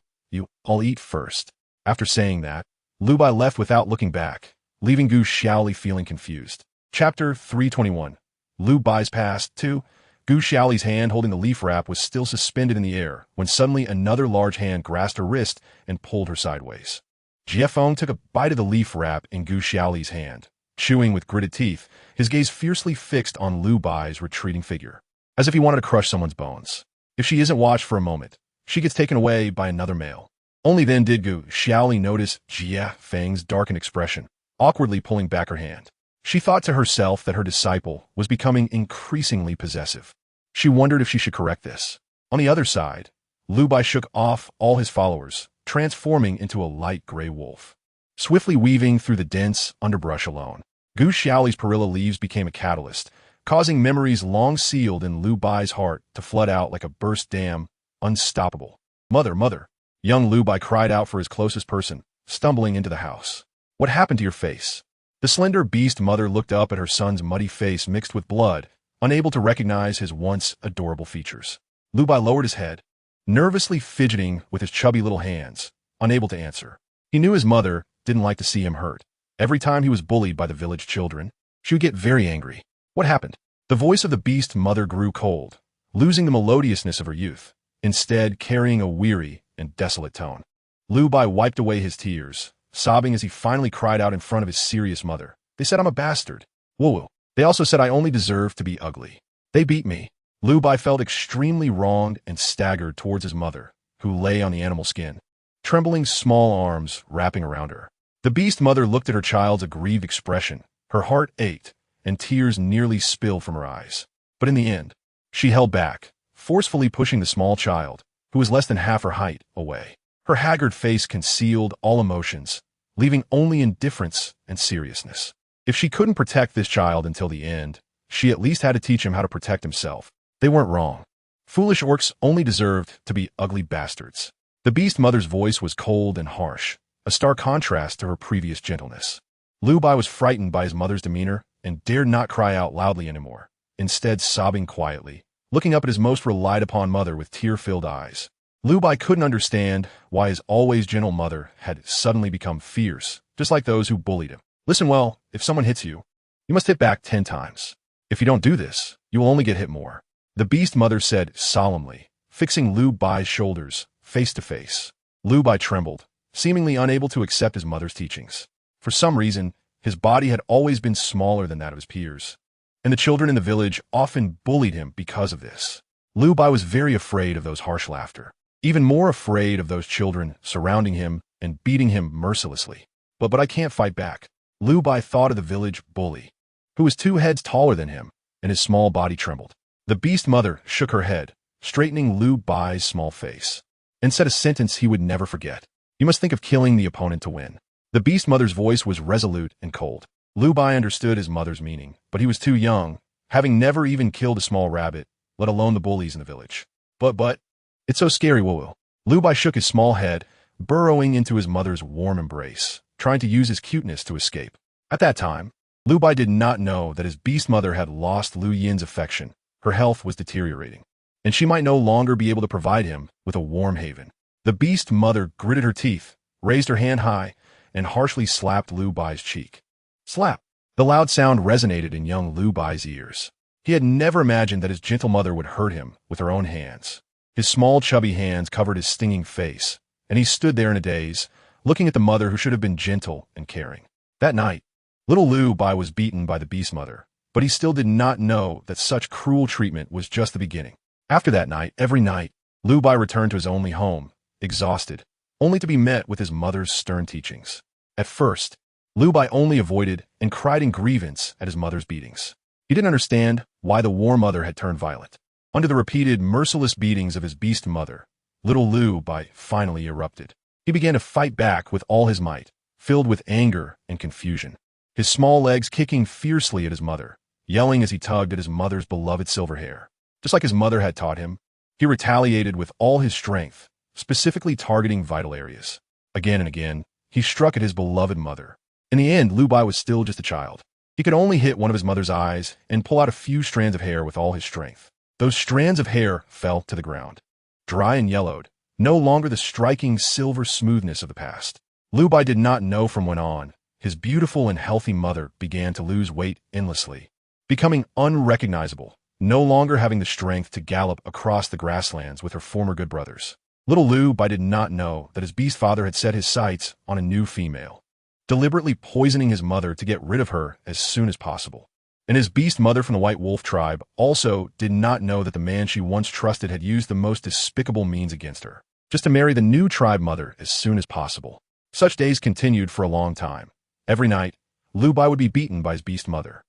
I'll eat first." After saying that, Lu Bai left without looking back, leaving Gu Xiaoli feeling confused. Chapter 321. Lu Bai's Past 2. Gu Xiaoli's hand holding the leaf wrap was still suspended in the air when suddenly another large hand grasped her wrist and pulled her sideways. Jie Feng took a bite of the leaf wrap in Gu Xiaoli's hand, chewing with gritted teeth, his gaze fiercely fixed on Lu Bai's retreating figure, as if he wanted to crush someone's bones. If she isn't watched for a moment, she gets taken away by another male. Only then did Gu Xiaoli notice Jie Feng's darkened expression, awkwardly pulling back her hand. She thought to herself that her disciple was becoming increasingly possessive. She wondered if she should correct this. On the other side, Lu Bai shook off all his followers, transforming into a light gray wolf, swiftly weaving through the dense underbrush alone. Gu Xiaoli's perilla leaves became a catalyst, causing memories long sealed in Lu Bai's heart to flood out like a burst dam, unstoppable. Mother, mother!" Young Lu Bai cried out for his closest person, stumbling into the house. "What happened to your face?" The slender beast mother looked up at her son's muddy face mixed with blood, unable to recognize his once adorable features. Lu Bai lowered his head, nervously fidgeting with his chubby little hands, unable to answer. He knew his mother didn't like to see him hurt. Every time he was bullied by the village children, she would get very angry. "What happened?" The voice of the beast mother grew cold, losing the melodiousness of her youth, instead carrying a weary and desolate tone. Lu Bai wiped away his tears, sobbing as he finally cried out in front of his serious mother. "They said I'm a bastard. Woo-woo. They also said I only deserve to be ugly. They beat me." Lu Bai felt extremely wronged and staggered towards his mother, who lay on the animal skin, trembling small arms wrapping around her. The beast mother looked at her child's aggrieved expression. Her heart ached, and tears nearly spilled from her eyes. But in the end, she held back, forcefully pushing the small child, who was less than half her height, away. Her haggard face concealed all emotions, leaving only indifference and seriousness. If she couldn't protect this child until the end, she at least had to teach him how to protect himself. They weren't wrong. Foolish orcs only deserved to be ugly bastards. The beast mother's voice was cold and harsh, a stark contrast to her previous gentleness. Lu Bai was frightened by his mother's demeanor and dared not cry out loudly anymore, instead sobbing quietly, looking up at his most relied-upon mother with tear-filled eyes. Lu Bai couldn't understand why his always gentle mother had suddenly become fierce, just like those who bullied him. "Listen well, if someone hits you, you must hit back 10 times. If you don't do this, you will only get hit more. The beast mother said solemnly, fixing Lu Bai's shoulders, face to face. Lu Bai trembled, seemingly unable to accept his mother's teachings. For some reason, his body had always been smaller than that of his peers, and the children in the village often bullied him because of this. Lu Bai was very afraid of those harsh laughter, even more afraid of those children surrounding him and beating him mercilessly. But I can't fight back. Lu Bai thought of the village bully, who was 2 heads taller than him, and his small body trembled. The beast mother shook her head, straightening Lu Bai's small face, and said a sentence he would never forget. You must think of killing the opponent to win. The beast mother's voice was resolute and cold. Lu Bai understood his mother's meaning, but he was too young, having never even killed a small rabbit, let alone the bullies in the village. But, it's so scary, Wu. Lu Bai shook his small head, burrowing into his mother's warm embrace, trying to use his cuteness to escape. At that time, Lu Bai did not know that his beast mother had lost Lu Yin's affection. Her health was deteriorating, and she might no longer be able to provide him with a warm haven. The beast mother gritted her teeth, raised her hand high, and harshly slapped Lu Bai's cheek. Slap! The loud sound resonated in young Lu Bai's ears. He had never imagined that his gentle mother would hurt him with her own hands. His small, chubby hands covered his stinging face, and he stood there in a daze, looking at the mother who should have been gentle and caring. That night, little Lu Bai was beaten by the beast mother, but he still did not know that such cruel treatment was just the beginning. After that night, every night, Lu Bai returned to his only home, exhausted, only to be met with his mother's stern teachings. At first, Lu Bai only avoided and cried in grievance at his mother's beatings. He didn't understand why the war mother had turned violent. Under the repeated, merciless beatings of his beast mother, little Lu Bai finally erupted. He began to fight back with all his might, filled with anger and confusion, his small legs kicking fiercely at his mother, yelling as he tugged at his mother's beloved silver hair. Just like his mother had taught him, he retaliated with all his strength, specifically targeting vital areas. Again and again, he struck at his beloved mother. In the end, Lu Bai was still just a child. He could only hit one of his mother's eyes and pull out a few strands of hair with all his strength. Those strands of hair fell to the ground, dry and yellowed, no longer the striking silver smoothness of the past. Lu Bai did not know from when on, his beautiful and healthy mother began to lose weight endlessly, becoming unrecognizable, no longer having the strength to gallop across the grasslands with her former good brothers. Little Lu Bai did not know that his beast father had set his sights on a new female, deliberately poisoning his mother to get rid of her as soon as possible. And his beast mother from the White Wolf tribe also did not know that the man she once trusted had used the most despicable means against her, just to marry the new tribe mother as soon as possible. Such days continued for a long time. Every night, Lu Bai would be beaten by his beast mother,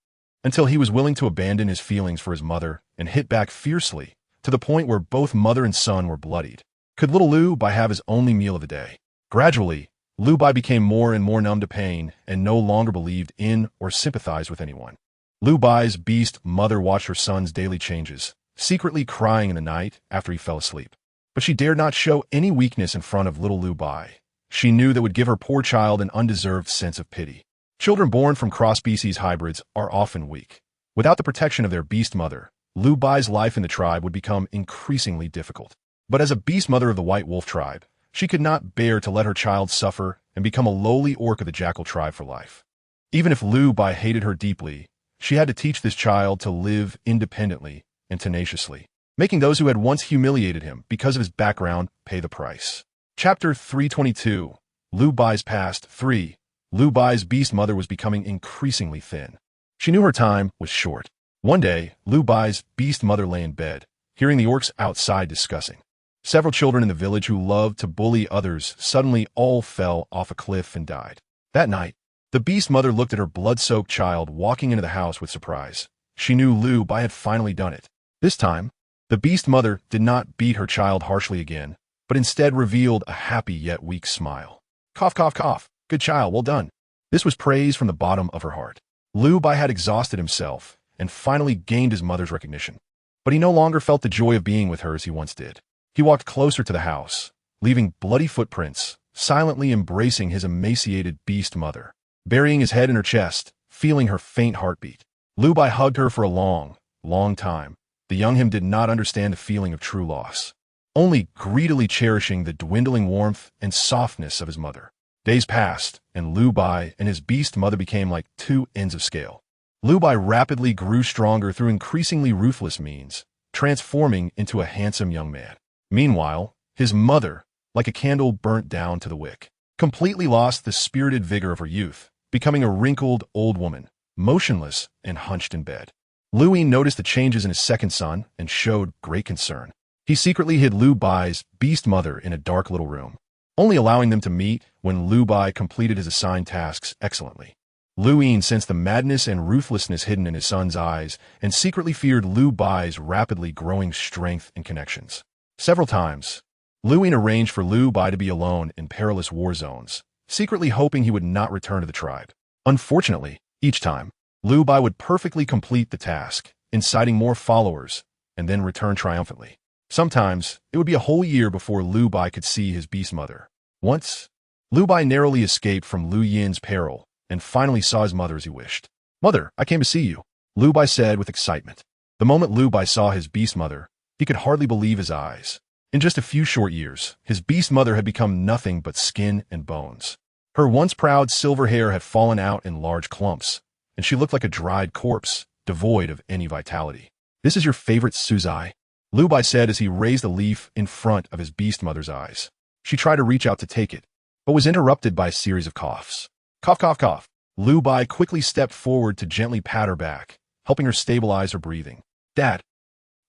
until he was willing to abandon his feelings for his mother and hit back fiercely, to the point where both mother and son were bloodied. Could little Lu Bai have his only meal of the day? Gradually, Lu Bai became more and more numb to pain and no longer believed in or sympathized with anyone. Lu Bai's beast mother watched her son's daily changes, secretly crying in the night after he fell asleep. But she dared not show any weakness in front of little Lu Bai. She knew that would give her poor child an undeserved sense of pity. Children born from cross-species hybrids are often weak. Without the protection of their beast mother, Lu Bai's life in the tribe would become increasingly difficult. But as a beast mother of the White Wolf tribe, she could not bear to let her child suffer and become a lowly orc of the Jackal tribe for life. Even if Lu Bai hated her deeply, she had to teach this child to live independently and tenaciously, making those who had once humiliated him because of his background pay the price. Chapter 322, Lu Bai's Past 3. Lu Bai's beast mother was becoming increasingly thin. She knew her time was short. One day, Lu Bai's beast mother lay in bed, hearing the orcs outside discussing. Several children in the village who loved to bully others suddenly all fell off a cliff and died. That night, the beast mother looked at her blood-soaked child walking into the house with surprise. She knew Lu Bai had finally done it. This time, the beast mother did not beat her child harshly again, but instead revealed a happy yet weak smile. Cough, cough, cough. Good child, well done. This was praise from the bottom of her heart. Lu Bai had exhausted himself and finally gained his mother's recognition. But he no longer felt the joy of being with her as he once did. He walked closer to the house, leaving bloody footprints, silently embracing his emaciated beast mother, burying his head in her chest, feeling her faint heartbeat. Lu Bai hugged her for a long, long time. The young him did not understand the feeling of true loss, only greedily cherishing the dwindling warmth and softness of his mother. Days passed, and Lu Bai and his beast mother became like two ends of scale. Lu Bai rapidly grew stronger through increasingly ruthless means, transforming into a handsome young man. Meanwhile, his mother, like a candle burnt down to the wick, completely lost the spirited vigor of her youth, becoming a wrinkled old woman, motionless and hunched in bed. Lu Ying noticed the changes in his second son and showed great concern. He secretly hid Lu Bai's beast mother in a dark little room, only allowing them to meet when Lu Bai completed his assigned tasks excellently. Lu Ying sensed the madness and ruthlessness hidden in his son's eyes and secretly feared Lu Bai's rapidly growing strength and connections. Several times, Lu Ying arranged for Lu Bai to be alone in perilous war zones, secretly hoping he would not return to the tribe. Unfortunately, each time, Lu Bai would perfectly complete the task, inciting more followers, and then return triumphantly. Sometimes, it would be a whole year before Lu Bai could see his beast mother. Once, Lu Bai narrowly escaped from Lu Yin's peril and finally saw his mother as he wished. "Mother, I came to see you," Lu Bai said with excitement. The moment Lu Bai saw his beast mother, he could hardly believe his eyes. In just a few short years, his beast mother had become nothing but skin and bones. Her once proud silver hair had fallen out in large clumps, and she looked like a dried corpse, devoid of any vitality. "This is your favorite Suzai," Lu Bai said as he raised a leaf in front of his beast mother's eyes. She tried to reach out to take it, but was interrupted by a series of coughs. Cough, cough, cough. Lu Bai quickly stepped forward to gently pat her back, helping her stabilize her breathing. "Dad."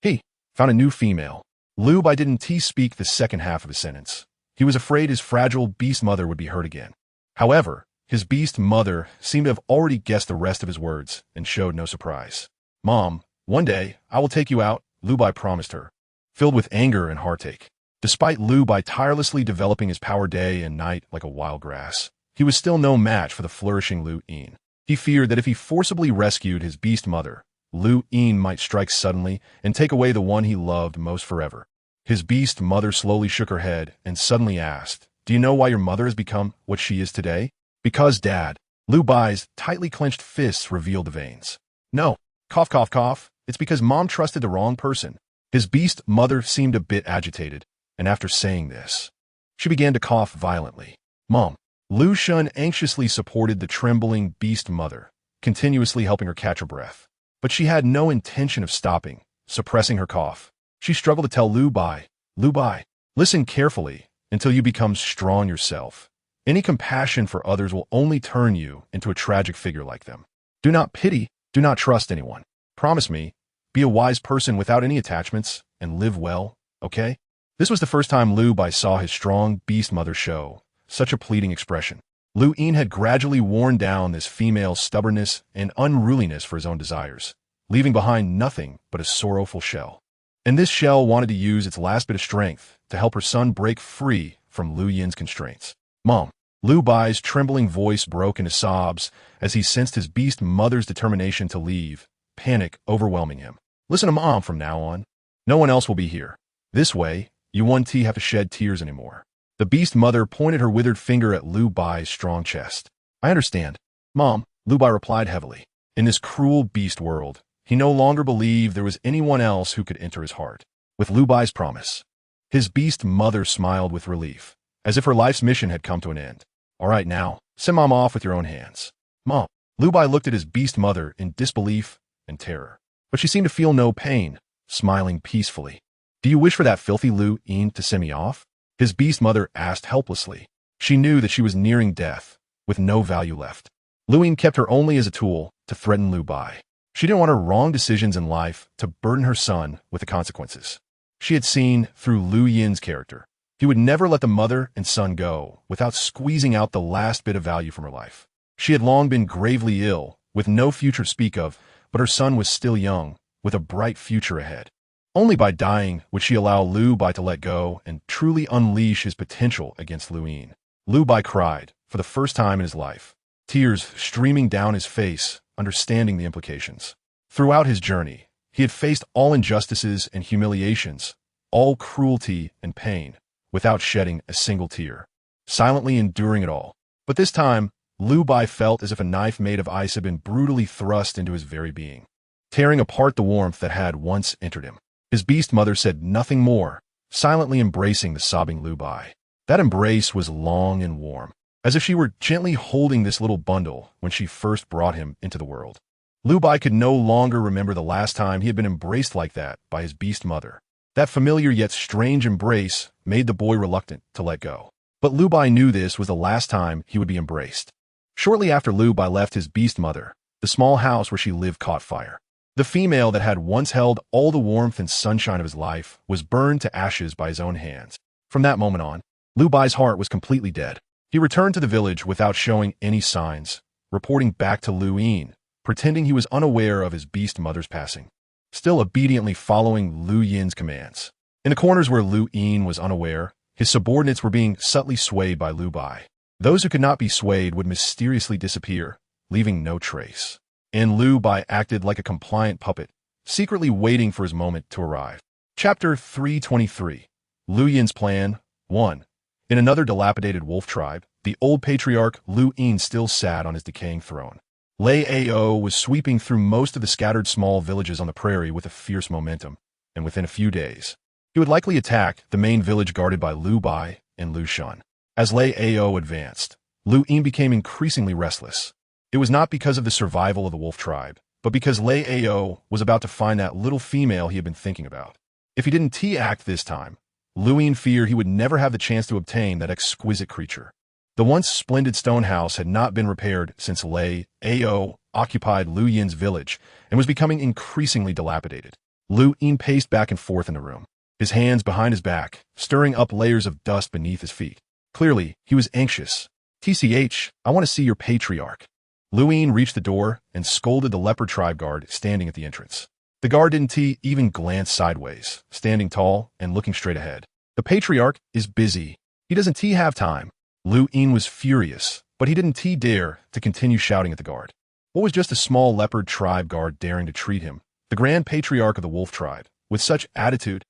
He found a new female. Lu Bai didn't speak the second half of his sentence. He was afraid his fragile beast mother would be hurt again. However, his beast mother seemed to have already guessed the rest of his words and showed no surprise. "Mom, one day, I will take you out," Lu Bai promised her, filled with anger and heartache. Despite Lu Bai tirelessly developing his power day and night like a wild grass, he was still no match for the flourishing Lu Ying. He feared that if he forcibly rescued his beast mother, Lu Ying might strike suddenly and take away the one he loved most forever. His beast mother slowly shook her head and suddenly asked, "Do you know why your mother has become what she is today?" "Because, Dad." Lu Bai's tightly clenched fists revealed the veins. "No. Cough, cough, cough. It's because Mom trusted the wrong person." His beast mother seemed a bit agitated, and after saying this, she began to cough violently. "Mom." Lu Shun anxiously supported the trembling beast mother, continuously helping her catch her breath. But she had no intention of stopping, suppressing her cough. She struggled to tell Lu Bai, "Lu Bai, listen carefully until you become strong yourself. Any compassion for others will only turn you into a tragic figure like them. Do not pity, do not trust anyone. Promise me, be a wise person without any attachments, and live well, okay?" This was the first time Lu Bai saw his strong beast mother show such a pleading expression. Lu Ying had gradually worn down this female's stubbornness and unruliness for his own desires, leaving behind nothing but a sorrowful shell. And this shell wanted to use its last bit of strength to help her son break free from Lu Yin's constraints. "Mom." Lu Bai's trembling voice broke into sobs as he sensed his beast mother's determination to leave, panic overwhelming him. "Listen to Mom from now on. No one else will be here. This way, you won't have to shed tears anymore." The beast mother pointed her withered finger at Lu Bai's strong chest. "I understand, Mom," Lu Bai replied heavily. In this cruel beast world, he no longer believed there was anyone else who could enter his heart. With Lu Bai's promise, his beast mother smiled with relief, as if her life's mission had come to an end. "All right now, send Mom off with your own hands." "Mom." Lu Bai looked at his beast mother in disbelief and terror, but she seemed to feel no pain, smiling peacefully. "Do you wish for that filthy Lu Ying to send me off?" His beast mother asked helplessly. She knew that she was nearing death, with no value left. Lu Ying kept her only as a tool to threaten Lu Bai. She didn't want her wrong decisions in life to burden her son with the consequences. She had seen through Lu Yin's character. He would never let the mother and son go without squeezing out the last bit of value from her life. She had long been gravely ill, with no future to speak of, but her son was still young, with a bright future ahead. Only by dying would she allow Lu Bai to let go and truly unleash his potential against Lu Ying. Lu Bai cried, for the first time in his life, tears streaming down his face, understanding the implications. Throughout his journey, he had faced all injustices and humiliations, all cruelty and pain, without shedding a single tear, silently enduring it all. But this time, Lu Bai felt as if a knife made of ice had been brutally thrust into his very being, tearing apart the warmth that had once entered him. His beast mother said nothing more, silently embracing the sobbing Lu Bai. That embrace was long and warm, as if she were gently holding this little bundle when she first brought him into the world. Lu Bai could no longer remember the last time he had been embraced like that by his beast mother. That familiar yet strange embrace made the boy reluctant to let go. But Lu Bai knew this was the last time he would be embraced. Shortly after Lu Bai left his beast mother, the small house where she lived caught fire. The female that had once held all the warmth and sunshine of his life was burned to ashes by his own hands. From that moment on, Lu Bai's heart was completely dead. He returned to the village without showing any signs, reporting back to Lu Yin, pretending he was unaware of his beast mother's passing, still obediently following Lu Yin's commands. In the corners where Lu Yin was unaware, his subordinates were being subtly swayed by Lu Bai. Those who could not be swayed would mysteriously disappear, leaving no trace. And Lu Bai acted like a compliant puppet, secretly waiting for his moment to arrive. Chapter 323. Lu Yin's Plan 1. In another dilapidated wolf tribe, the old patriarch Lu Yin still sat on his decaying throne. Lao was sweeping through most of the scattered small villages on the prairie with a fierce momentum, and within a few days, he would likely attack the main village guarded by Lu Bai and Lu Shun. As Lao advanced, Lu Yin became increasingly restless. It was not because of the survival of the wolf tribe, but because Lao was about to find that little female he had been thinking about. If he didn't T-act this time, Lu Yin feared he would never have the chance to obtain that exquisite creature. The once splendid stone house had not been repaired since Lao occupied Lu Yin's village and was becoming increasingly dilapidated. Lu Yin paced back and forth in the room, his hands behind his back, stirring up layers of dust beneath his feet. Clearly, he was anxious. "TCH, I want to see your patriarch." Lu Yin reached the door and scolded the leopard tribe guard standing at the entrance. The guard didn't even glance sideways, standing tall and looking straight ahead. "The patriarch is busy. He doesn't have time." Lu Yin was furious, but he didn't dare to continue shouting at the guard. What was just a small leopard tribe guard daring to treat him, the grand patriarch of the wolf tribe, with such attitude?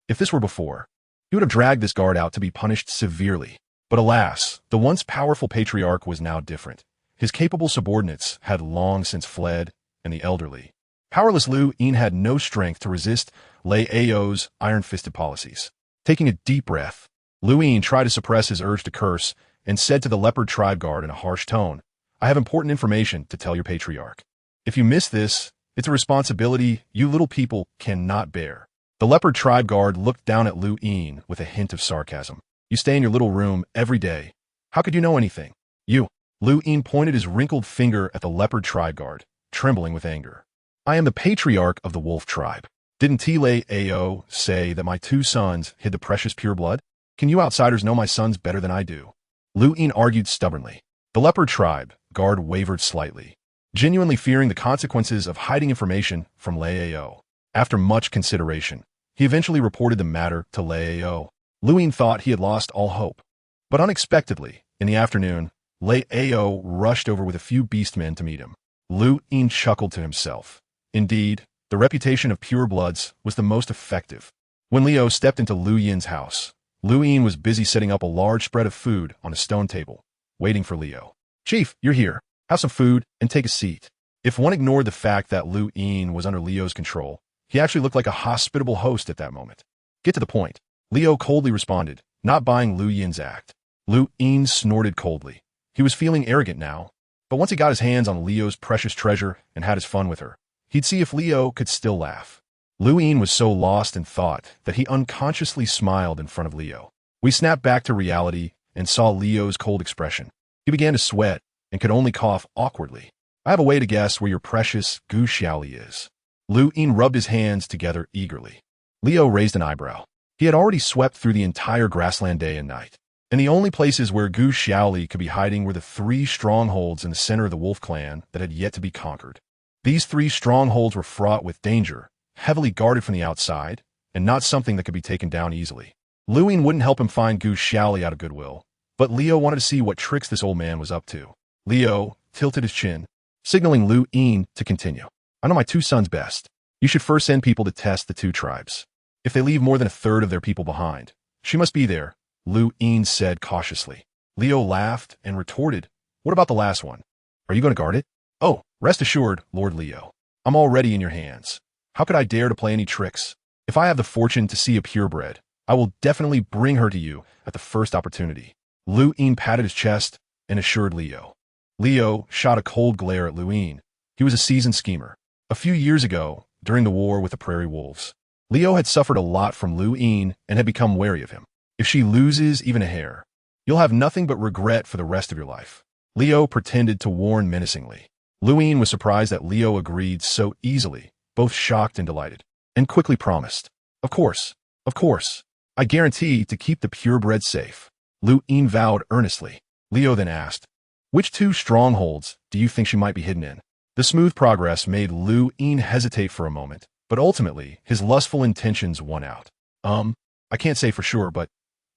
If this were before, he would have dragged this guard out to be punished severely. But alas, the once powerful patriarch was now different. His capable subordinates had long since fled, and the elderly. Powerless Lu Yin had no strength to resist Lao's iron-fisted policies. Taking a deep breath, Lu Yin tried to suppress his urge to curse and said to the leopard tribe guard in a harsh tone, "I have important information to tell your patriarch. If you miss this, it's a responsibility you little people cannot bear." The leopard tribe guard looked down at Lu Yin with a hint of sarcasm. "You stay in your little room every day. How could you know anything?" "You." Lu Yin pointed his wrinkled finger at the leopard tribe guard, trembling with anger. "I am the patriarch of the wolf tribe. Didn't Lao say that my 2 sons hid the precious pure blood? Can you outsiders know my sons better than I do?" Lu Yin argued stubbornly. The leopard tribe guard wavered slightly, genuinely fearing the consequences of hiding information from Lao. After much consideration, he eventually reported the matter to Lao. Lu Yin thought he had lost all hope. But unexpectedly, in the afternoon, Lao rushed over with a few beastmen to meet him. Lu Yin chuckled to himself. Indeed, the reputation of pure bloods was the most effective. When Leo stepped into Lu Yin's house, Lu Yin was busy setting up a large spread of food on a stone table, waiting for Leo. "Chief, you're here. Have some food and take a seat." If one ignored the fact that Lu Yin was under Leo's control, he actually looked like a hospitable host at that moment. "Get to the point," Leo coldly responded, not buying Lu Yin's act. Lu Yin snorted coldly. He was feeling arrogant now, but once he got his hands on Leo's precious treasure and had his fun with her, he'd see if Leo could still laugh. Lu Yin was so lost in thought that he unconsciously smiled in front of Leo. We snapped back to reality and saw Leo's cold expression. He began to sweat and could only cough awkwardly. "I have a way to guess where your precious Gu Xiaoli is." Lu Yin rubbed his hands together eagerly. Leo raised an eyebrow. He had already swept through the entire grassland day and night, and the only places where Gu Xiaoli could be hiding were the 3 strongholds in the center of the wolf clan that had yet to be conquered. These 3 strongholds were fraught with danger, heavily guarded from the outside, and not something that could be taken down easily. Lu Yin wouldn't help him find Gu Xiaoli out of goodwill, but Leo wanted to see what tricks this old man was up to. Leo tilted his chin, signaling Lu Yin to continue. "I know my 2 sons best. You should first send people to test the 2 tribes. If they leave more than a third of their people behind, she must be there," Lu Yin said cautiously. Leo laughed and retorted, "What about the last one? Are you going to guard it?" "Oh, rest assured, Lord Leo. I'm already in your hands. How could I dare to play any tricks? If I have the fortune to see a purebred, I will definitely bring her to you at the first opportunity." Lu Yin patted his chest and assured Leo. Leo shot a cold glare at Lu Yin, He was a seasoned schemer. A few years ago, during the war with the prairie wolves, Leo had suffered a lot from Lu Yin and had become wary of him. If she loses even a hair, you'll have nothing but regret for the rest of your life. Leo pretended to warn menacingly. Lu Yin was surprised that Leo agreed so easily, both shocked and delighted, and quickly promised, of course, I guarantee to keep the purebred safe. Lu Yin vowed earnestly. Leo then asked, which two strongholds do you think she might be hidden in? The smooth progress made Lu Yin hesitate for a moment, but ultimately his lustful intentions won out. I can't say for sure, but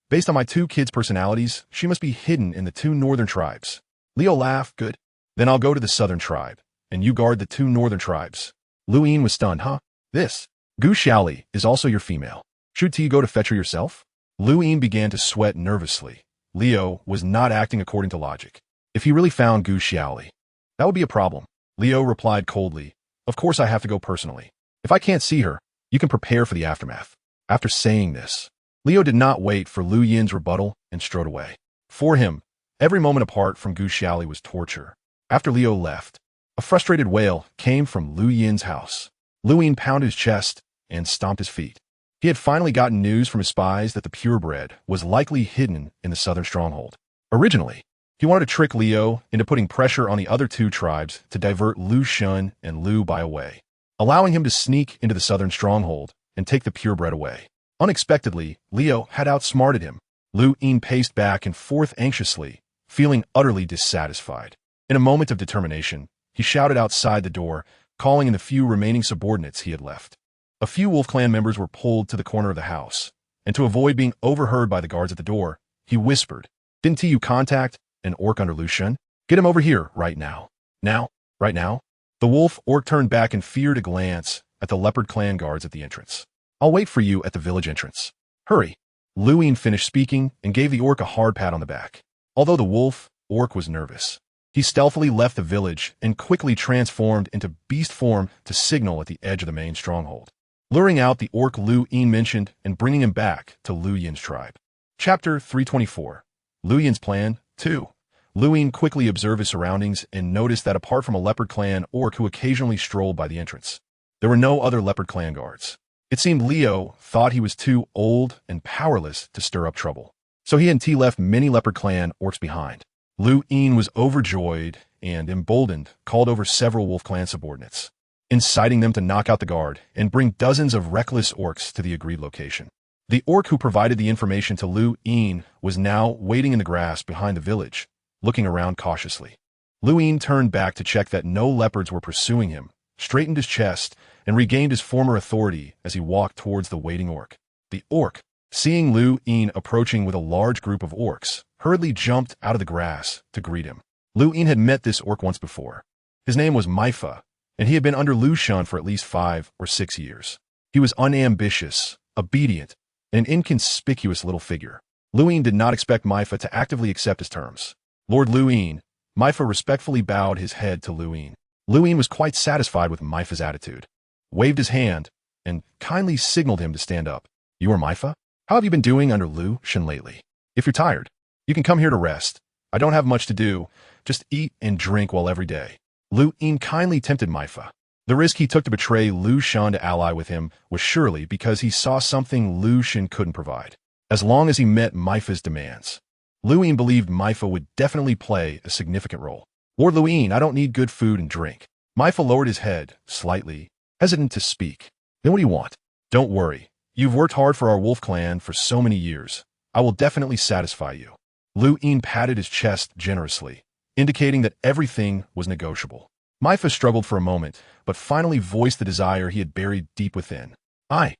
based on my two kids' personalities, she must be hidden in the two northern tribes. Leo laughed. Good. Then I'll go to the southern tribe, and you guard the two northern tribes. Lu Yin was stunned. Huh? This Gu Xiaoli is also your female. Should you go to fetch her yourself? Lu Yin began to sweat nervously. Leo was not acting according to logic. If he really found Gu Xiaoli, that would be a problem. Leo replied coldly, of course I have to go personally. If I can't see her, you can prepare for the aftermath. After saying this, Leo did not wait for Lu Yin's rebuttal and strode away. For him, every moment apart from Gu Xiaoli was torture. After Leo left, a frustrated wail came from Lu Yin's house. Lu Yin pounded his chest and stomped his feet. He had finally gotten news from his spies that the purebred was likely hidden in the southern stronghold. Originally, he wanted to trick Leo into putting pressure on the other two tribes to divert Lu Shun and Lu Bai away, allowing him to sneak into the southern stronghold and take the purebred away. Unexpectedly, Leo had outsmarted him. Lu Yin paced back and forth anxiously, feeling utterly dissatisfied. In a moment of determination, he shouted outside the door, calling in the few remaining subordinates he had left. A few Wolf Clan members were pulled to the corner of the house, and to avoid being overheard by the guards at the door, he whispered, didn't you contact an orc under Lu Shun? Get him over here right now. Right now? The wolf orc turned back and feared a glance at the Leopard Clan guards at the entrance. I'll wait for you at the village entrance. Hurry. Lu Yin finished speaking and gave the orc a hard pat on the back. Although the wolf orc was nervous, he stealthily left the village and quickly transformed into beast form to signal at the edge of the main stronghold, luring out the orc Lu Yin mentioned and bringing him back to Lu Yin's tribe. Chapter 324. Lu Yin's Plan 2. Lu Yin quickly observed his surroundings and noticed that apart from a Leopard Clan orc who occasionally strolled by the entrance, there were no other Leopard Clan guards. It seemed Leo thought he was too old and powerless to stir up trouble, so he and T left many Leopard Clan orcs behind. Lu Yin was overjoyed and, emboldened, called over several Wolf Clan subordinates, inciting them to knock out the guard and bring dozens of reckless orcs to the agreed location. The orc who provided the information to Lu Yin was now waiting in the grass behind the village, looking around cautiously. Lu Yin turned back to check that no leopards were pursuing him, straightened his chest, and regained his former authority as he walked towards the waiting orc. The orc, seeing Lu Yin approaching with a large group of orcs, hurriedly jumped out of the grass to greet him. Lu Yin had met this orc once before. His name was Maifa, and he had been under Lu Shun for at least 5 or 6 years. He was unambitious, obedient, and an inconspicuous little figure. Lu Yin did not expect Maifa to actively accept his terms. Lord Lu Yin, Maifa respectfully bowed his head to Lu Yin. Lu Yin was quite satisfied with Maifa's attitude, waved his hand, and kindly signaled him to stand up. You are Maifa? How have you been doing under Lu Shun lately? If you're tired, you can come here to rest. I don't have much to do, just eat and drink well every day. Lu Yin kindly tempted Maifa. The risk he took to betray Lu Shun to ally with him was surely because he saw something Lu Shun couldn't provide. As long as he met Maifa's demands, Lu Yin believed Maifa would definitely play a significant role. Lord Lu Yin, I don't need good food and drink. Maifa lowered his head, slightly, hesitant to speak. Then what do you want? Don't worry. You've worked hard for our wolf clan for so many years. I will definitely satisfy you. Lu Yin patted his chest generously, indicating that everything was negotiable. Maifa struggled for a moment, but finally voiced the desire he had buried deep within. I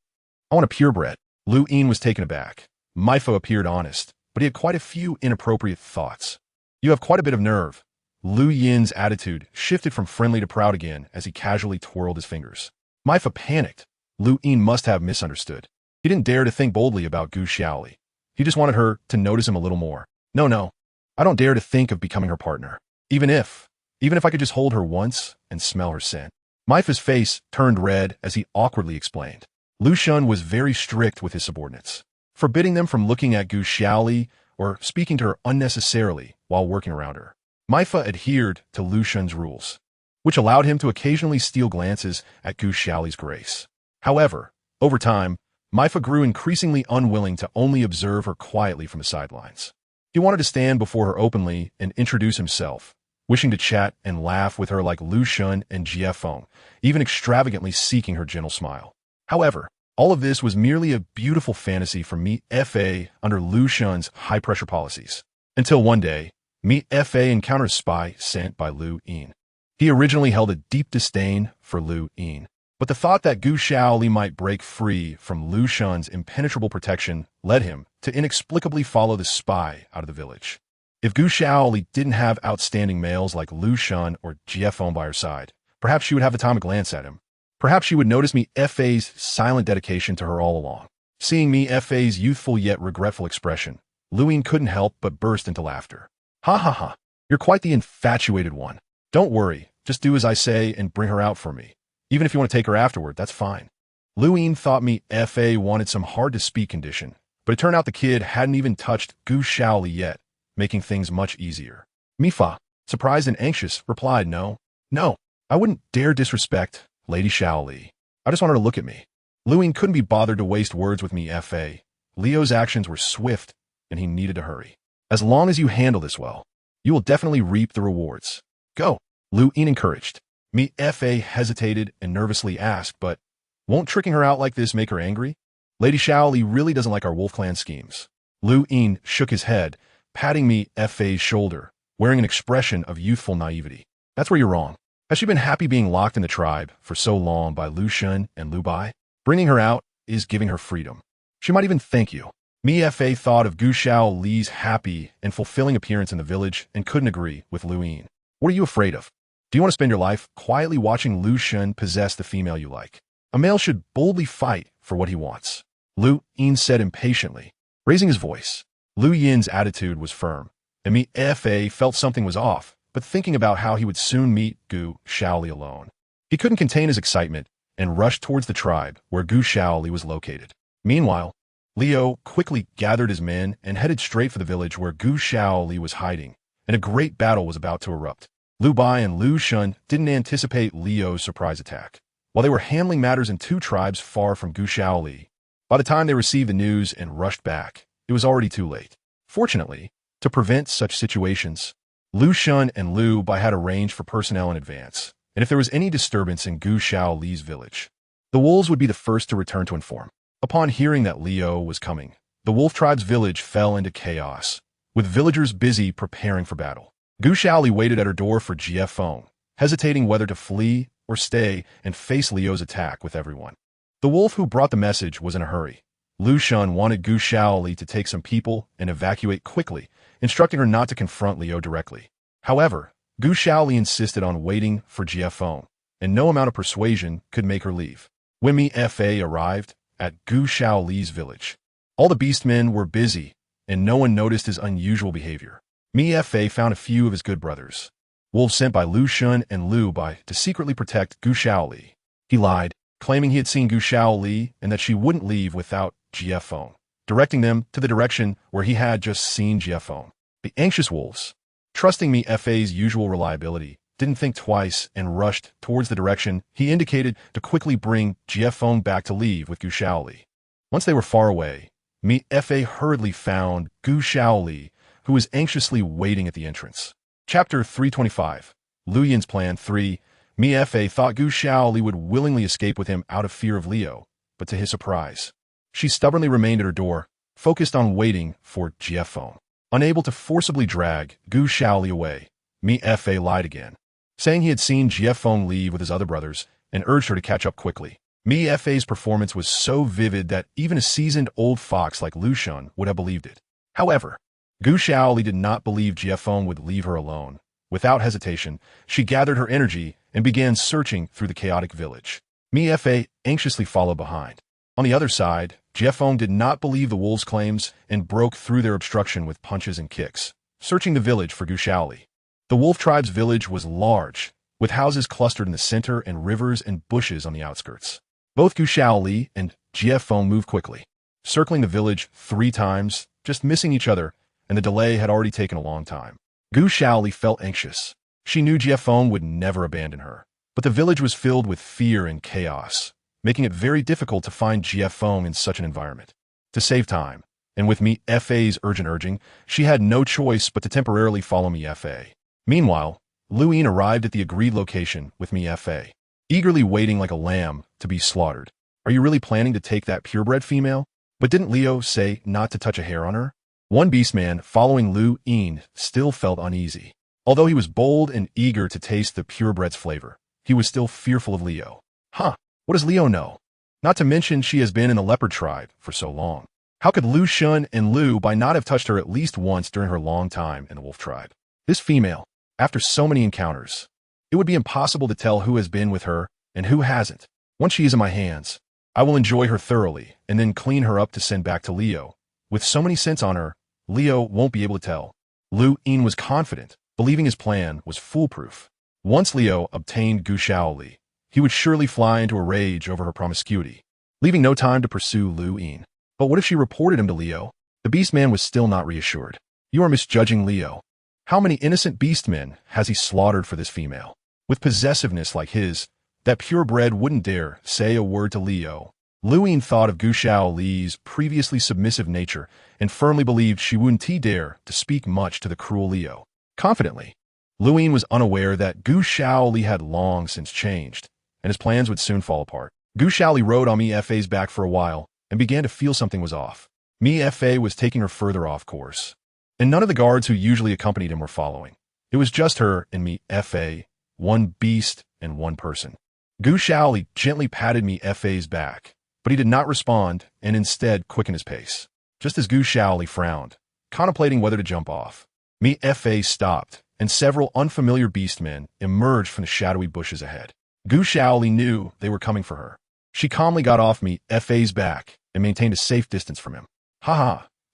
want a purebred. Lu Yin was taken aback. Maifa appeared honest, but he had quite a few inappropriate thoughts. You have quite a bit of nerve. Lu Yin's attitude shifted from friendly to proud again as he casually twirled his fingers. Maifa panicked. Lu Yin must have misunderstood. He didn't dare to think boldly about Gu Xiaoli. He just wanted her to notice him a little more. No, I don't dare to think of becoming her partner. Even if I could just hold her once and smell her scent. Maifa's face turned red as he awkwardly explained. Lu Shun was very strict with his subordinates, forbidding them from looking at Gu Xiaoli or speaking to her unnecessarily while working around her. Maifa adhered to Lu Shun's rules. which allowed him to occasionally steal glances at Gu Xiaoli's grace. However, over time, Mifa grew increasingly unwilling to only observe her quietly from the sidelines. He wanted to stand before her openly and introduce himself, wishing to chat and laugh with her like Lu Shun and Jie Feng, even extravagantly seeking her gentle smile. However, all of this was merely a beautiful fantasy for Mi Fa under Lu Shun's high-pressure policies. Until one day, Mi Fa encountered a spy sent by Lu Yin. He originally held a deep disdain for Lu Yin, but the thought that Gu Xiaoli might break free from Lu Shun's impenetrable protection led him to inexplicably follow the spy out of the village. If Gu Xiaoli didn't have outstanding males like Lu Shun or Jie Feng by her side, perhaps she would have the time to glance at him. Perhaps she would notice Mi Fa's silent dedication to her all along. Seeing Mi Fa's youthful yet regretful expression, Lu Yin couldn't help but burst into laughter. Ha ha ha, you're quite the infatuated one. Don't worry, just do as I say and bring her out for me. Even if you want to take her afterward, that's fine. Lu Yin thought Mi Fa wanted some hard-to-speak condition, but it turned out the kid hadn't even touched Gu Xiaoli yet, making things much easier. Mifa, surprised and anxious, replied, No, I wouldn't dare disrespect Lady Xiaoli. I just want her to look at me. Lu Yin couldn't be bothered to waste words with Mi Fa. Leo's actions were swift, and he needed to hurry. As long as you handle this well, you will definitely reap the rewards. Go, Lu Yin encouraged. Mi Fa hesitated and nervously asked, but won't tricking her out like this make her angry? Lady Xiaoli really doesn't like our wolf clan schemes. Lu Yin shook his head, patting Mi Fa's shoulder, wearing an expression of youthful naivety. That's where you're wrong. Has she been happy being locked in the tribe for so long by Lu Shun and Lu Bai? Bringing her out is giving her freedom. She might even thank you. Mi Fa thought of Gu Xiaoli's happy and fulfilling appearance in the village and couldn't agree with Lu Yin. What are you afraid of? Do you want to spend your life quietly watching Lu Shun possess the female you like? A male should boldly fight for what he wants. Lu Yin said impatiently, raising his voice. Lu Yin's attitude was firm, and Mi Fa felt something was off, but thinking about how he would soon meet Gu Xiaoli alone. He couldn't contain his excitement and rushed towards the tribe where Gu Xiaoli was located. Meanwhile, Leo quickly gathered his men and headed straight for the village where Gu Xiaoli was hiding, and a great battle was about to erupt. Lu Bai and Lu Shun didn't anticipate Leo's surprise attack. While they were handling matters in two tribes far from Gu Xiaoli, by the time they received the news and rushed back, it was already too late. Fortunately, to prevent such situations, Lu Shun and Lu Bai had arranged for personnel in advance, and if there was any disturbance in Gu Xiaoli's village, the wolves would be the first to return to inform. Upon hearing that Leo was coming, the wolf tribe's village fell into chaos, with villagers busy preparing for battle. Gu Xiaoli waited at her door for Jie Feng, hesitating whether to flee or stay and face Leo's attack with everyone. The wolf who brought the message was in a hurry. Lu Shun wanted Gu Xiaoli to take some people and evacuate quickly, instructing her not to confront Leo directly. However, Gu Xiaoli insisted on waiting for Jie Feng, and no amount of persuasion could make her leave. When Mi Fa arrived at Gu Xiaoli's village, all the beastmen were busy, and no one noticed his unusual behavior. Mi Fa found a few of his good brothers, wolves sent by Lu Shun and Lu Bai to secretly protect Gu Xiaoli. He lied, claiming he had seen Gu Xiaoli and that she wouldn't leave without Jie Feng, directing them to the direction where he had just seen Jie Feng. The anxious wolves, trusting Mi Fa's usual reliability, didn't think twice and rushed towards the direction he indicated to quickly bring Jie Feng back to leave with Gu Xiaoli. Once they were far away, Mi Fa hurriedly found Gu Xiaoli, who was anxiously waiting at the entrance. Chapter 325, Lu Yin's Plan 3. Mi Fa thought Gu Xiaoli would willingly escape with him out of fear of Leo, but to his surprise, she stubbornly remained at her door, focused on waiting for Jie Feng. Unable to forcibly drag Gu Xiaoli away, Mi Fa lied again, saying he had seen Jie Feng leave with his other brothers and urged her to catch up quickly. Mi Fa's performance was so vivid that even a seasoned old fox like Lu Shun would have believed it. However, Gu Xiaoli did not believe Jie Feng would leave her alone. Without hesitation, she gathered her energy and began searching through the chaotic village. Mi Fa anxiously followed behind. On the other side, Jie Feng did not believe the wolves' claims and broke through their obstruction with punches and kicks, searching the village for Gu Xiaoli. The wolf tribe's village was large, with houses clustered in the center and rivers and bushes on the outskirts. Both Gu Xiaoli and Jie Feng moved quickly, circling the village 3 times, just missing each other, and the delay had already taken a long time. Gu Xiaoli felt anxious. She knew Jiefeng would never abandon her. But the village was filled with fear and chaos, making it very difficult to find Jiefeng in such an environment. To save time, and with Mi Fei's urgent urging, she had no choice but to temporarily follow Mi Fei. Meanwhile, Lu Yin arrived at the agreed location with Mi Fei, eagerly waiting like a lamb to be slaughtered. Are you really planning to take that purebred female? But didn't Leo say not to touch a hair on her? One beastman following Lu Yin still felt uneasy. Although he was bold and eager to taste the purebred's flavor, he was still fearful of Leo. What does Leo know? Not to mention she has been in the leopard tribe for so long. How could Lu Shun and Lu Bai not have touched her at least once during her long time in the wolf tribe? This female, after so many encounters, it would be impossible to tell who has been with her and who hasn't. Once she is in my hands, I will enjoy her thoroughly and then clean her up to send back to Leo. With so many scents on her, Leo won't be able to tell. Lu Yin was confident, believing his plan was foolproof. Once Leo obtained Gu Xiaoli, he would surely fly into a rage over her promiscuity, leaving no time to pursue Lu Yin. But what if she reported him to Leo? The beastman was still not reassured. You are misjudging Leo. How many innocent beastmen has he slaughtered for this female? With possessiveness like his, that purebred wouldn't dare say a word to Leo. Lu Yin thought of Gu Xiaoli's previously submissive nature and firmly believed she wouldn't dare to speak much to the cruel Leo. Confidently, Lu Yin was unaware that Gu Xiaoli had long since changed, and his plans would soon fall apart. Gu Xiaoli rode on Mi Fei's back for a while and began to feel something was off. Mi Fei was taking her further off course, and none of the guards who usually accompanied him were following. It was just her and Mi Fei, one beast and one person. Gu Xiaoli gently patted Mi Fei's back, but he did not respond and instead quickened his pace. Just as Gu Xiaoli frowned, contemplating whether to jump off, Mi Fei stopped, and several unfamiliar beastmen emerged from the shadowy bushes ahead. Gu Xiaoli knew they were coming for her. She calmly got off Mi Fei's back and maintained a safe distance from him.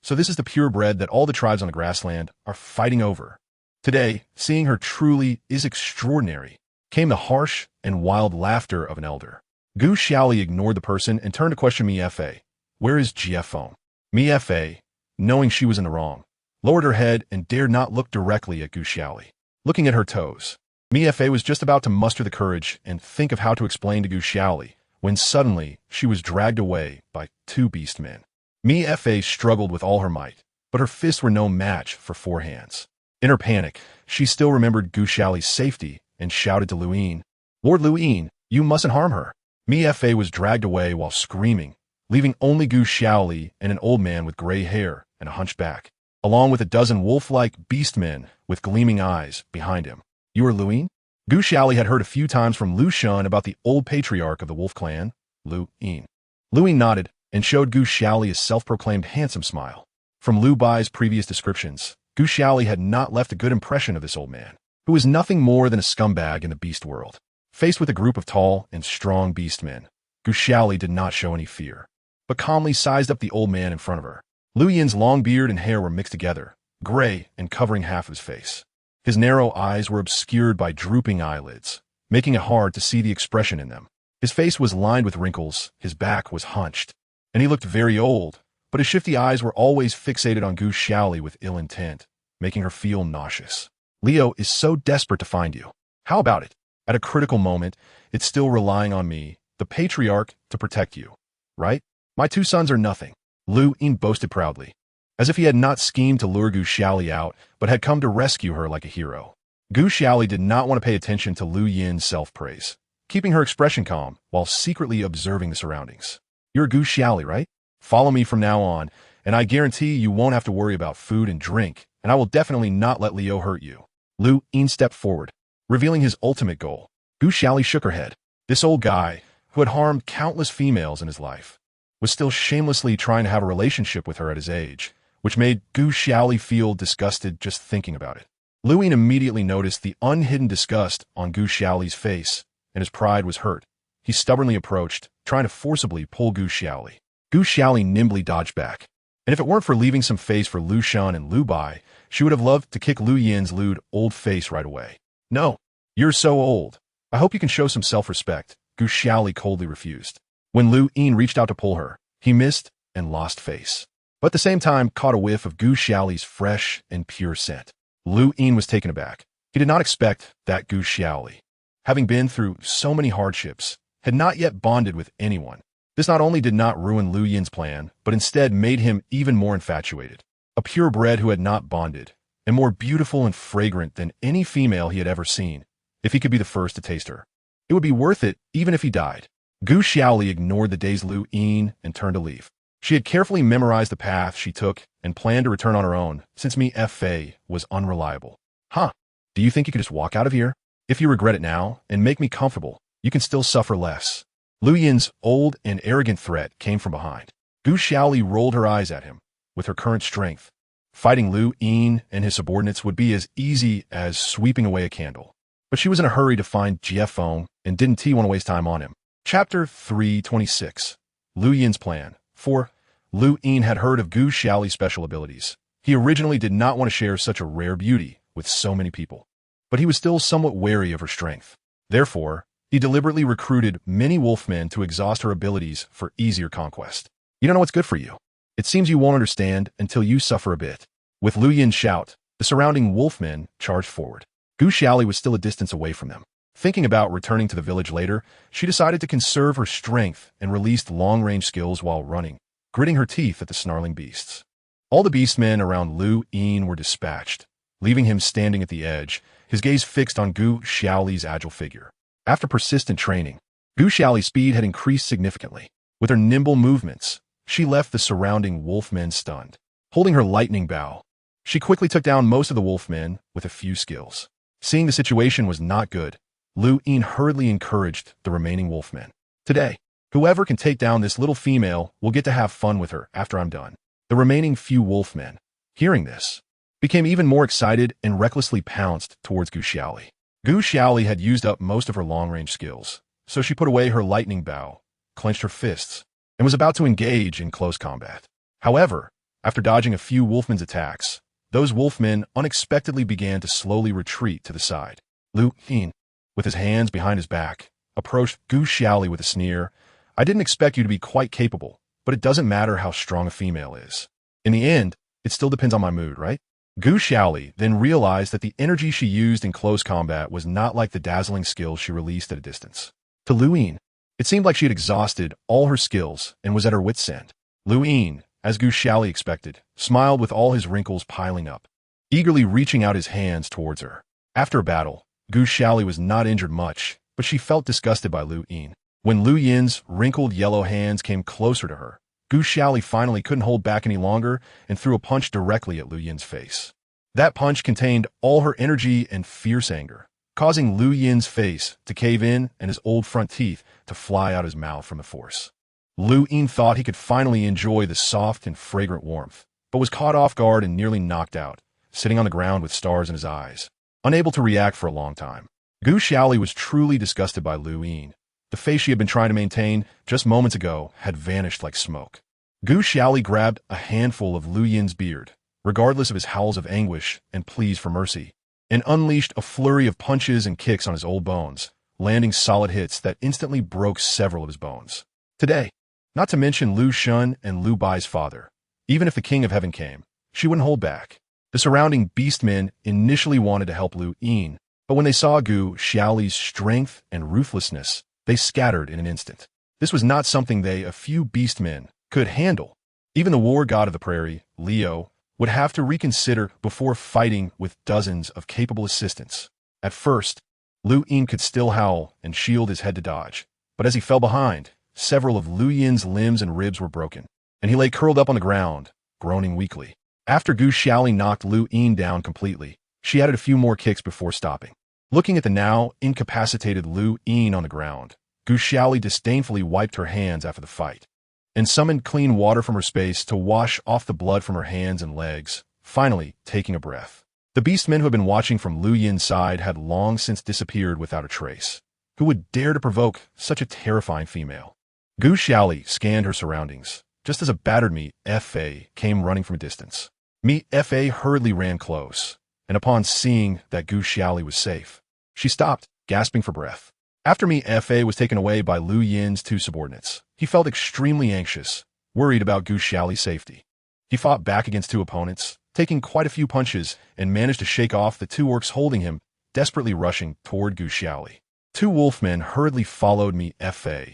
So this is the purebred that all the tribes on the grassland are fighting over. Today, seeing her truly is extraordinary, came the harsh and wild laughter of an elder. Gu Xiaoli ignored the person and turned to question Mi Fei. Where is Jiefeng? Mi Fei, knowing she was in the wrong, lowered her head and dared not look directly at Gu Xiaoli. Looking at her toes, Mi Fei was just about to muster the courage and think of how to explain to Gu Xiaoli, when suddenly she was dragged away by two beastmen. Mi Fei struggled with all her might, but her fists were no match for four hands. In her panic, she still remembered Gu Xiaoli's safety and shouted to Lu Yin, Lord Lu Yin, you mustn't harm her. Mi Fei was dragged away while screaming, leaving only Gu Xiaoli and an old man with gray hair and a hunched back, along with a dozen wolf-like beastmen with gleaming eyes behind him. You are Lu Yin? Gu Xiaoli had heard a few times from Lu Shun about the old patriarch of the wolf clan, Lu Yin. Lu Yin nodded and showed Gu Xiaoli a self-proclaimed handsome smile. From Lu Bai's previous descriptions, Gu Xiaoli had not left a good impression of this old man, who was nothing more than a scumbag in the beast world. Faced with a group of tall and strong beastmen, Gu Xiaoli did not show any fear, but calmly sized up the old man in front of her. Lu Yin's long beard and hair were mixed together, gray and covering half of his face. His narrow eyes were obscured by drooping eyelids, making it hard to see the expression in them. His face was lined with wrinkles, his back was hunched, and he looked very old, but his shifty eyes were always fixated on Gu Xiaoli with ill intent, making her feel nauseous. Leo is so desperate to find you. How about it? At a critical moment, it's still relying on me, the patriarch, to protect you. Right? My two sons are nothing, Lu Yin boasted proudly, as if he had not schemed to lure Gu Xiaoli out, but had come to rescue her like a hero. Gu Xiaoli did not want to pay attention to Lu Yin's self-praise, keeping her expression calm while secretly observing the surroundings. You're Gu Xiaoli, right? Follow me from now on, and I guarantee you won't have to worry about food and drink, and I will definitely not let Leo hurt you. Lu Yin stepped forward, revealing his ultimate goal. Gu Xiaoli shook her head. This old guy, who had harmed countless females in his life, was still shamelessly trying to have a relationship with her at his age, which made Gu Xiaoli feel disgusted just thinking about it. Lu Yin immediately noticed the unhidden disgust on Gu Xiaoli's face, and his pride was hurt. He stubbornly approached, trying to forcibly pull Gu Xiaoli. Gu Xiaoli nimbly dodged back, and if it weren't for leaving some face for Lu Shun and Lu Bai, she would have loved to kick Lu Yin's lewd old face right away. No, you're so old. I hope you can show some self-respect, Gu Xiaoli coldly refused. When Lu Yin reached out to pull her, he missed and lost face, but at the same time caught a whiff of Gu Xiaoli's fresh and pure scent. Lu Yin was taken aback. He did not expect that Gu Xiaoli, having been through so many hardships, had not yet bonded with anyone. This not only did not ruin Lu Yin's plan, but instead made him even more infatuated. A purebred who had not bonded, and more beautiful and fragrant than any female he had ever seen. If he could be the first to taste her, it would be worth it even if he died. Gu Xiaoli ignored the dazed Lu Yin and turned to leave. She had carefully memorized the path she took and planned to return on her own, since Mi Fa was unreliable. Huh? Do you think you could just walk out of here? If you regret it now and make me comfortable, you can still suffer less. Lu Yin's old and arrogant threat came from behind. Gu Xiaoli rolled her eyes at him. With her current strength, fighting Lu Yin and his subordinates would be as easy as sweeping away a candle. But she was in a hurry to find Jiefeng and didn't want to waste time on him. Chapter 326. Lu Yin's plan. 4. Lu Yin had heard of Gu Xiaoli's special abilities. He originally did not want to share such a rare beauty with so many people, but he was still somewhat wary of her strength. Therefore, he deliberately recruited many wolfmen to exhaust her abilities for easier conquest. You don't know what's good for you. It seems you won't understand until you suffer a bit. With Lu Yin's shout, the surrounding wolfmen charged forward. Gu Xiaoli was still a distance away from them. Thinking about returning to the village later, she decided to conserve her strength and released long-range skills while running, gritting her teeth at the snarling beasts. All the beastmen around Lu Yin were dispatched, leaving him standing at the edge, his gaze fixed on Gu Xiaoli's agile figure. After persistent training, Gu Xiaoli's speed had increased significantly. With her nimble movements, she left the surrounding wolfmen stunned. Holding her lightning bow, she quickly took down most of the wolfmen with a few skills. Seeing the situation was not good, Lu Yin hurriedly encouraged the remaining wolfmen. Today, whoever can take down this little female will get to have fun with her after I'm done. The remaining few wolfmen, hearing this, became even more excited and recklessly pounced towards Gu Xiaoli. Gu Xiaoli had used up most of her long-range skills, so she put away her lightning bow, clenched her fists, and was about to engage in close combat. However, after dodging a few wolfmen's attacks, those wolfmen unexpectedly began to slowly retreat to the side. Lu Yin, with his hands behind his back, approached Gu Xiaoli with a sneer. I didn't expect you to be quite capable, but it doesn't matter how strong a female is. In the end, it still depends on my mood, right? Gu Xiaoli then realized that the energy she used in close combat was not like the dazzling skills she released at a distance. To Lu Yin, it seemed like she had exhausted all her skills and was at her wit's end. Lu Yin, as Gu Xiaoli expected, smiled with all his wrinkles piling up, eagerly reaching out his hands towards her. After a battle, Gu Xiaoli was not injured much, but she felt disgusted by Lu Yin. When Lu Yin's wrinkled yellow hands came closer to her, Gu Xiaoli finally couldn't hold back any longer and threw a punch directly at Lu Yin's face. That punch contained all her energy and fierce anger, causing Lu Yin's face to cave in and his old front teeth to fly out his mouth from the force. Lu Yin thought he could finally enjoy the soft and fragrant warmth, but was caught off guard and nearly knocked out, sitting on the ground with stars in his eyes, unable to react for a long time. Gu Xiaoli was truly disgusted by Lu Yin. The face she had been trying to maintain just moments ago had vanished like smoke. Gu Xiaoli grabbed a handful of Lu Yin's beard, regardless of his howls of anguish and pleas for mercy, and unleashed a flurry of punches and kicks on his old bones, landing solid hits that instantly broke several of his bones. Today, not to mention Lu Shun and Lu Bai's father, even if the King of Heaven came, she wouldn't hold back. The surrounding beastmen initially wanted to help Lu Yin, but when they saw Gu Xiaoli's strength and ruthlessness, they scattered in an instant. This was not something a few beastmen could handle. Even the war god of the prairie, Leo, would have to reconsider before fighting with dozens of capable assistants. At first, Lu Yin could still howl and shield his head to dodge, but as he fell behind, several of Lu Yin's limbs and ribs were broken, and he lay curled up on the ground, groaning weakly. After Gu Xiaoli knocked Lu Yin down completely, she added a few more kicks before stopping. Looking at the now incapacitated Lu Yin on the ground, Gu Xiaoli disdainfully wiped her hands after the fight, and summoned clean water from her space to wash off the blood from her hands and legs, finally taking a breath. The beastmen who had been watching from Lu Yin's side had long since disappeared without a trace. Who would dare to provoke such a terrifying female? Gu Xiaoli scanned her surroundings, just as a battered Mi Fa came running from a distance. Mi Fa hurriedly ran close, and upon seeing that Gu Xiaoli was safe, she stopped, gasping for breath. After Mi Fa was taken away by Lu Yin's two subordinates, he felt extremely anxious, worried about Gu Xiaoli's safety. He fought back against two opponents, taking quite a few punches, and managed to shake off the two orcs holding him, desperately rushing toward Gu Xiaoli. Two wolfmen hurriedly followed me Fa,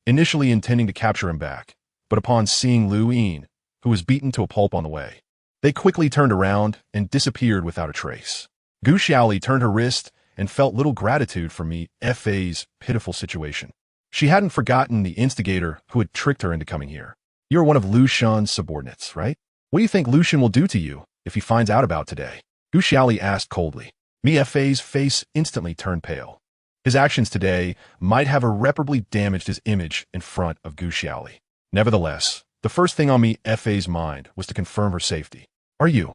initially intending to capture him back, but upon seeing Lu Yin, who was beaten to a pulp on the way, they quickly turned around and disappeared without a trace. Gu Xiaoli turned her wrist and felt little gratitude for me Fa's pitiful situation. She hadn't forgotten the instigator who had tricked her into coming here. You're one of Lu Shan's subordinates, right? What do you think Lu Shan will do to you if he finds out about today? Gu Xiaoli asked coldly. Mi Fa's face instantly turned pale. His actions today might have irreparably damaged his image in front of Gu Xiaoli. Nevertheless, the first thing on Mi Fa's mind was to confirm her safety. Are you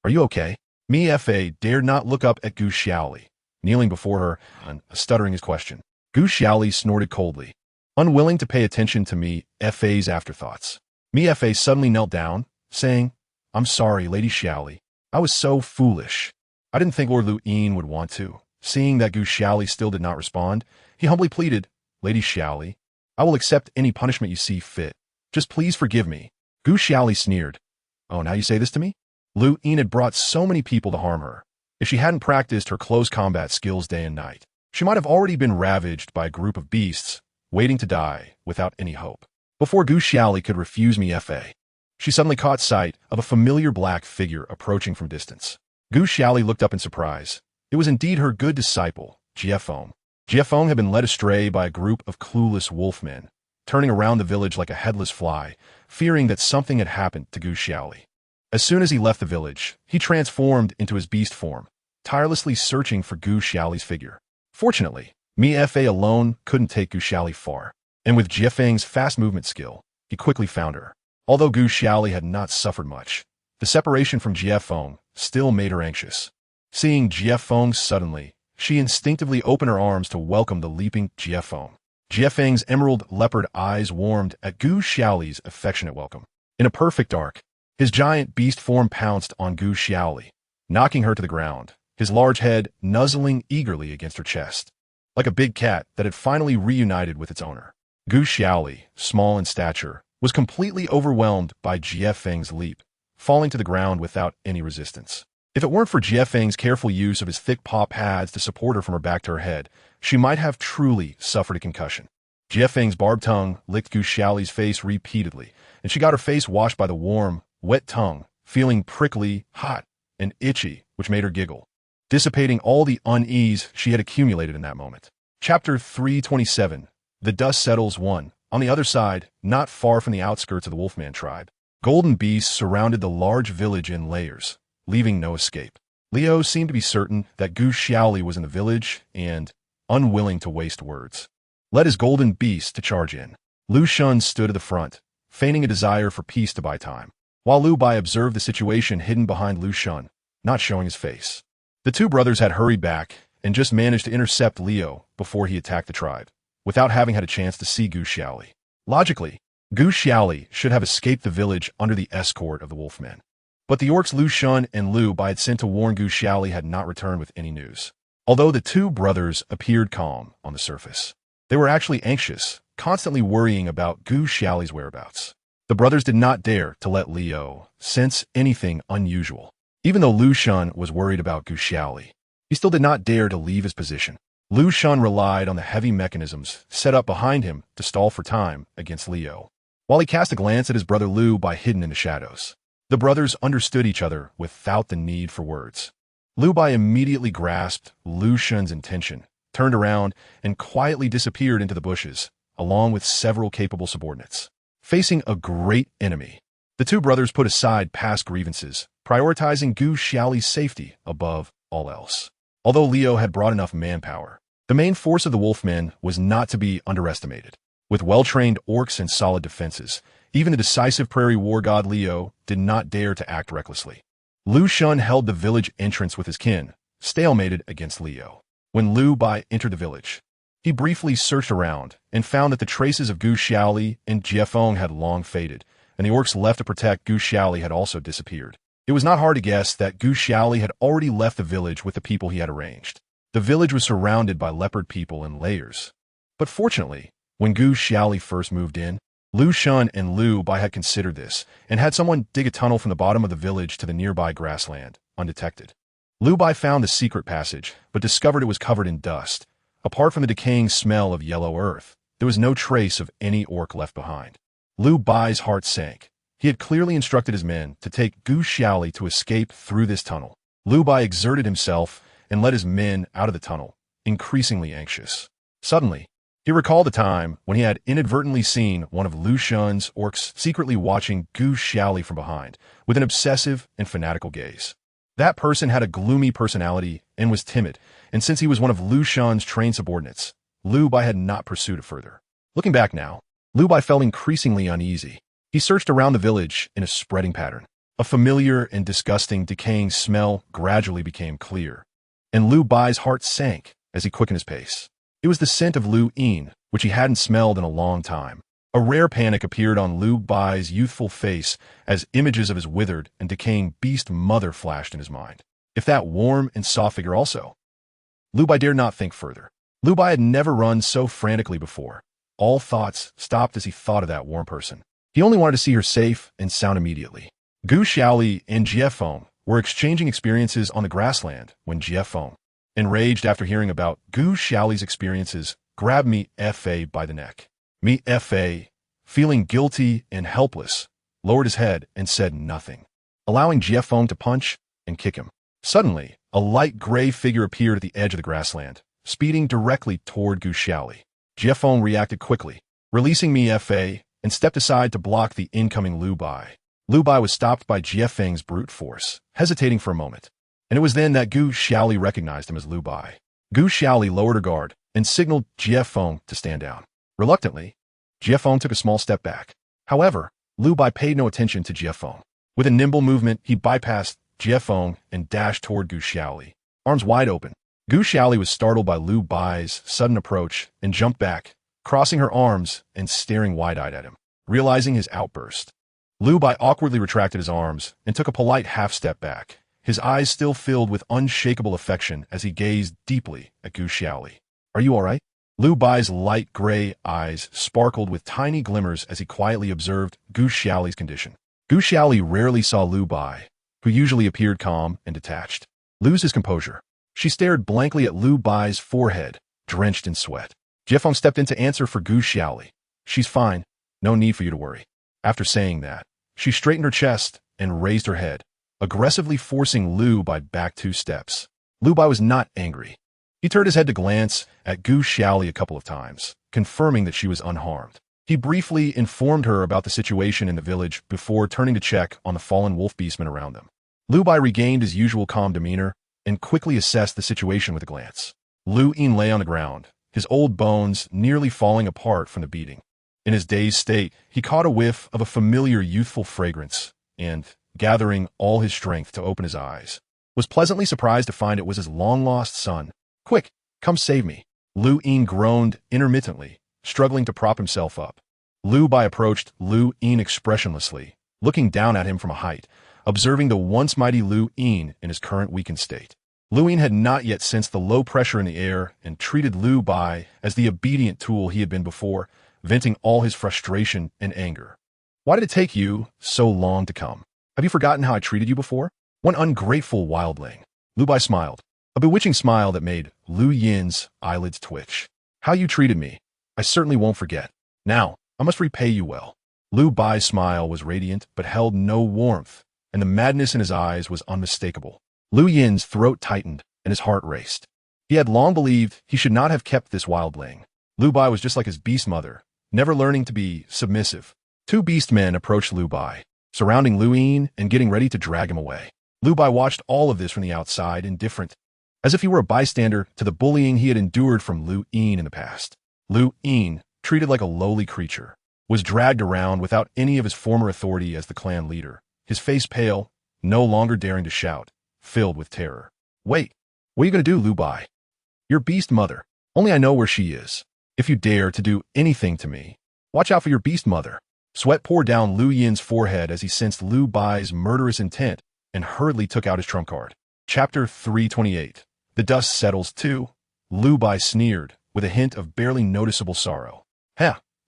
okay? Mi Fa dared not look up at Gu Xiaoli, kneeling before her and stuttering his question. Gu Xiaoli snorted coldly, unwilling to pay attention to Mi Fa's afterthoughts. Mi Fa suddenly knelt down, saying, I'm sorry, Lady Xiaoli. I was so foolish. I didn't think Lord Lu Yin would want to. Seeing that Gu Xiaoli still did not respond, he humbly pleaded, Lady Xiaoli, I will accept any punishment you see fit. Just please forgive me. Gu Xiaoli sneered. Oh, now you say this to me? Lu Yin had brought so many people to harm her. If she hadn't practiced her close combat skills day and night, she might have already been ravaged by a group of beasts, waiting to die without any hope. Before Gu Xiaoli could refuse Mi Fa, she suddenly caught sight of a familiar black figure approaching from distance. Gu Xiaoli looked up in surprise. It was indeed her good disciple, Jiefeng. Jiefeng had been led astray by a group of clueless wolfmen, turning around the village like a headless fly, fearing that something had happened to Gu Xiaoli. As soon as he left the village, he transformed into his beast form, tirelessly searching for Gu Xiaoli's figure. Fortunately, Mi Fa alone couldn't take Gu Xiaoli far, and with Jiefeng's fast movement skill, he quickly found her. Although Gu Xiaoli had not suffered much, the separation from Jiefeng still made her anxious. Seeing Jiefeng suddenly, she instinctively opened her arms to welcome the leaping Jiefeng. Jiefeng's emerald leopard eyes warmed at Gu Xiaoli's affectionate welcome. In a perfect arc, his giant beast form pounced on Gu Xiaoli, knocking her to the ground, his large head nuzzling eagerly against her chest, like a big cat that had finally reunited with its owner. Gu Xiaoli, small in stature, was completely overwhelmed by Jiefeng's leap, falling to the ground without any resistance. If it weren't for Jiefeng's careful use of his thick paw pads to support her from her back to her head, she might have truly suffered a concussion. Jiefeng's barbed tongue licked Gu Xiaoli's face repeatedly, and she got her face washed by the warm, wet tongue, feeling prickly, hot, and itchy, which made her giggle, dissipating all the unease she had accumulated in that moment. Chapter 327. The Dust Settles 1. On the other side, not far from the outskirts of the Wolfman tribe, golden beasts surrounded the large village in layers, leaving no escape. Leo seemed to be certain that Gu Xiaoli was in the village and, unwilling to waste words, led his golden beast to charge in. Lu Shun stood at the front, feigning a desire for peace to buy time, while Lu Bai observed the situation hidden behind Lu Shun, not showing his face. The two brothers had hurried back and just managed to intercept Leo before he attacked the tribe, without having had a chance to see Gu Xiaoli. Logically, Gu Xiaoli should have escaped the village under the escort of the wolfmen. But the orcs Lu Shun and Lu Bai had sent to warn Gu Xiaoli had not returned with any news. Although the two brothers appeared calm on the surface, they were actually anxious, constantly worrying about Gu Xiaoli's whereabouts. The brothers did not dare to let Leo sense anything unusual. Even though Lu Shun was worried about Gu Xiaoli, he still did not dare to leave his position. Lu Shun relied on the heavy mechanisms set up behind him to stall for time against Leo, while he cast a glance at his brother Lu Bai hidden in the shadows. The brothers understood each other without the need for words. Lu Bai immediately grasped Lu Shun's intention, turned around, and quietly disappeared into the bushes, along with several capable subordinates. Facing a great enemy, the two brothers put aside past grievances, prioritizing Gu Xiaoli's safety above all else. Although Leo had brought enough manpower, the main force of the Wolfmen was not to be underestimated. With well-trained orcs and solid defenses, even the decisive prairie war god Leo did not dare to act recklessly. Lu Shun held the village entrance with his kin, stalemated against Leo. When Lu Bai entered the village, he briefly searched around and found that the traces of Gu Xiaoli and Jiefeng had long faded, and the orcs left to protect Gu Xiaoli had also disappeared. It was not hard to guess that Gu Xiaoli had already left the village with the people he had arranged. The village was surrounded by leopard people in layers. But fortunately, when Gu Xiaoli first moved in, Lu Shun and Lu Bai had considered this and had someone dig a tunnel from the bottom of the village to the nearby grassland, undetected. Lu Bai found the secret passage, but discovered it was covered in dust. Apart from the decaying smell of yellow earth, there was no trace of any orc left behind. Lu Bai's heart sank. He had clearly instructed his men to take Gu Xiaoli to escape through this tunnel. Lu Bai exerted himself and led his men out of the tunnel, increasingly anxious. Suddenly, he recalled a time when he had inadvertently seen one of Lu Shun's orcs secretly watching Gu Xiaoli from behind, with an obsessive and fanatical gaze. That person had a gloomy personality and was timid, and since he was one of Lu Shun's trained subordinates, Lu Bai had not pursued it further. Looking back now, Lu Bai felt increasingly uneasy. He searched around the village in a spreading pattern. A familiar and disgusting decaying smell gradually became clear, and Lu Bai's heart sank as he quickened his pace. It was the scent of Lu Yin, which he hadn't smelled in a long time. A rare panic appeared on Lu Bai's youthful face as images of his withered and decaying beast mother flashed in his mind. If that warm and soft figure also. Lu Bai dared not think further. Lu Bai had never run so frantically before. All thoughts stopped as he thought of that warm person. He only wanted to see her safe and sound immediately. Gu Xiaoli and Jiefeng were exchanging experiences on the grassland when Jiefeng, enraged after hearing about Gu Xiaoli's experiences, grabbed Mi Fa by the neck. Mi Fa, feeling guilty and helpless, lowered his head and said nothing, allowing Jiefeng to punch and kick him. Suddenly, a light gray figure appeared at the edge of the grassland, speeding directly toward Gu Xiaoli. Jiefeng reacted quickly, releasing Mi Fa, and stepped aside to block the incoming Lu Bai. Lu Bai was stopped by Jiefeng's brute force, hesitating for a moment, and it was then that Gu Xiaoli recognized him as Lu Bai. Gu Xiaoli lowered her guard and signaled Jiefeng to stand down. Reluctantly, Jiefeng took a small step back. However, Lu Bai paid no attention to Jiefeng. With a nimble movement, he bypassed Jiefeng and dashed toward Gu Xiaoli, arms wide open. Gu Xiaoli was startled by Lu Bai's sudden approach and jumped back, crossing her arms and staring wide-eyed at him. Realizing his outburst, Lu Bai awkwardly retracted his arms and took a polite half-step back, his eyes still filled with unshakable affection as he gazed deeply at Gu Xiaoli. "Are you all right?" Lu Bai's light gray eyes sparkled with tiny glimmers as he quietly observed Gu Xiaoli's condition. Gu Xiaoli rarely saw Lu Bai, who usually appeared calm and detached, lose his composure. She stared blankly at Lu Bai's forehead, drenched in sweat. Jiefeng stepped in to answer for Gu Xiaoli. "She's fine. No need for you to worry." After saying that, she straightened her chest and raised her head, aggressively forcing Lu Bai back 2 steps. Lu Bai was not angry. He turned his head to glance at Gu Xiaoli a couple of times, confirming that she was unharmed. He briefly informed her about the situation in the village before turning to check on the fallen wolf beastmen around them. Lu Bai regained his usual calm demeanor and quickly assessed the situation with a glance. Lu Yin lay on the ground, his old bones nearly falling apart from the beating. In his dazed state, he caught a whiff of a familiar youthful fragrance and, gathering all his strength to open his eyes, was pleasantly surprised to find it was his long-lost son. "Quick, come save me." Lu Yin groaned intermittently, struggling to prop himself up. Lu Bai approached Lu Yin expressionlessly, looking down at him from a height, observing the once mighty Lu Yin in his current weakened state. Lu Yin had not yet sensed the low pressure in the air and treated Lu Bai as the obedient tool he had been before, venting all his frustration and anger. "Why did it take you so long to come? Have you forgotten how I treated you before? One ungrateful wildling." Lu Bai smiled, a bewitching smile that made Lu Yin's eyelids twitch. "How you treated me, I certainly won't forget. Now, I must repay you well." Lu Bai's smile was radiant but held no warmth, and the madness in his eyes was unmistakable. Lu Yin's throat tightened and his heart raced. He had long believed he should not have kept this wildling. Lu Bai was just like his beast mother, never learning to be submissive. 2 beast men approached Lu Bai, surrounding Lu Yin and getting ready to drag him away. Lu Bai watched all of this from the outside, indifferent, as if he were a bystander to the bullying he had endured from Lu Yin in the past. Lu Yin, treated like a lowly creature, was dragged around without any of his former authority as the clan leader, his face pale, no longer daring to shout, filled with terror. "Wait, what are you going to do, Lu Bai? Your beast mother. Only I know where she is. If you dare to do anything to me, watch out for your beast mother." Sweat poured down Lu Yin's forehead as he sensed Lu Bai's murderous intent and hurriedly took out his trump card. Chapter 328. The dust settles too. Lu Bai sneered, with a hint of barely noticeable sorrow.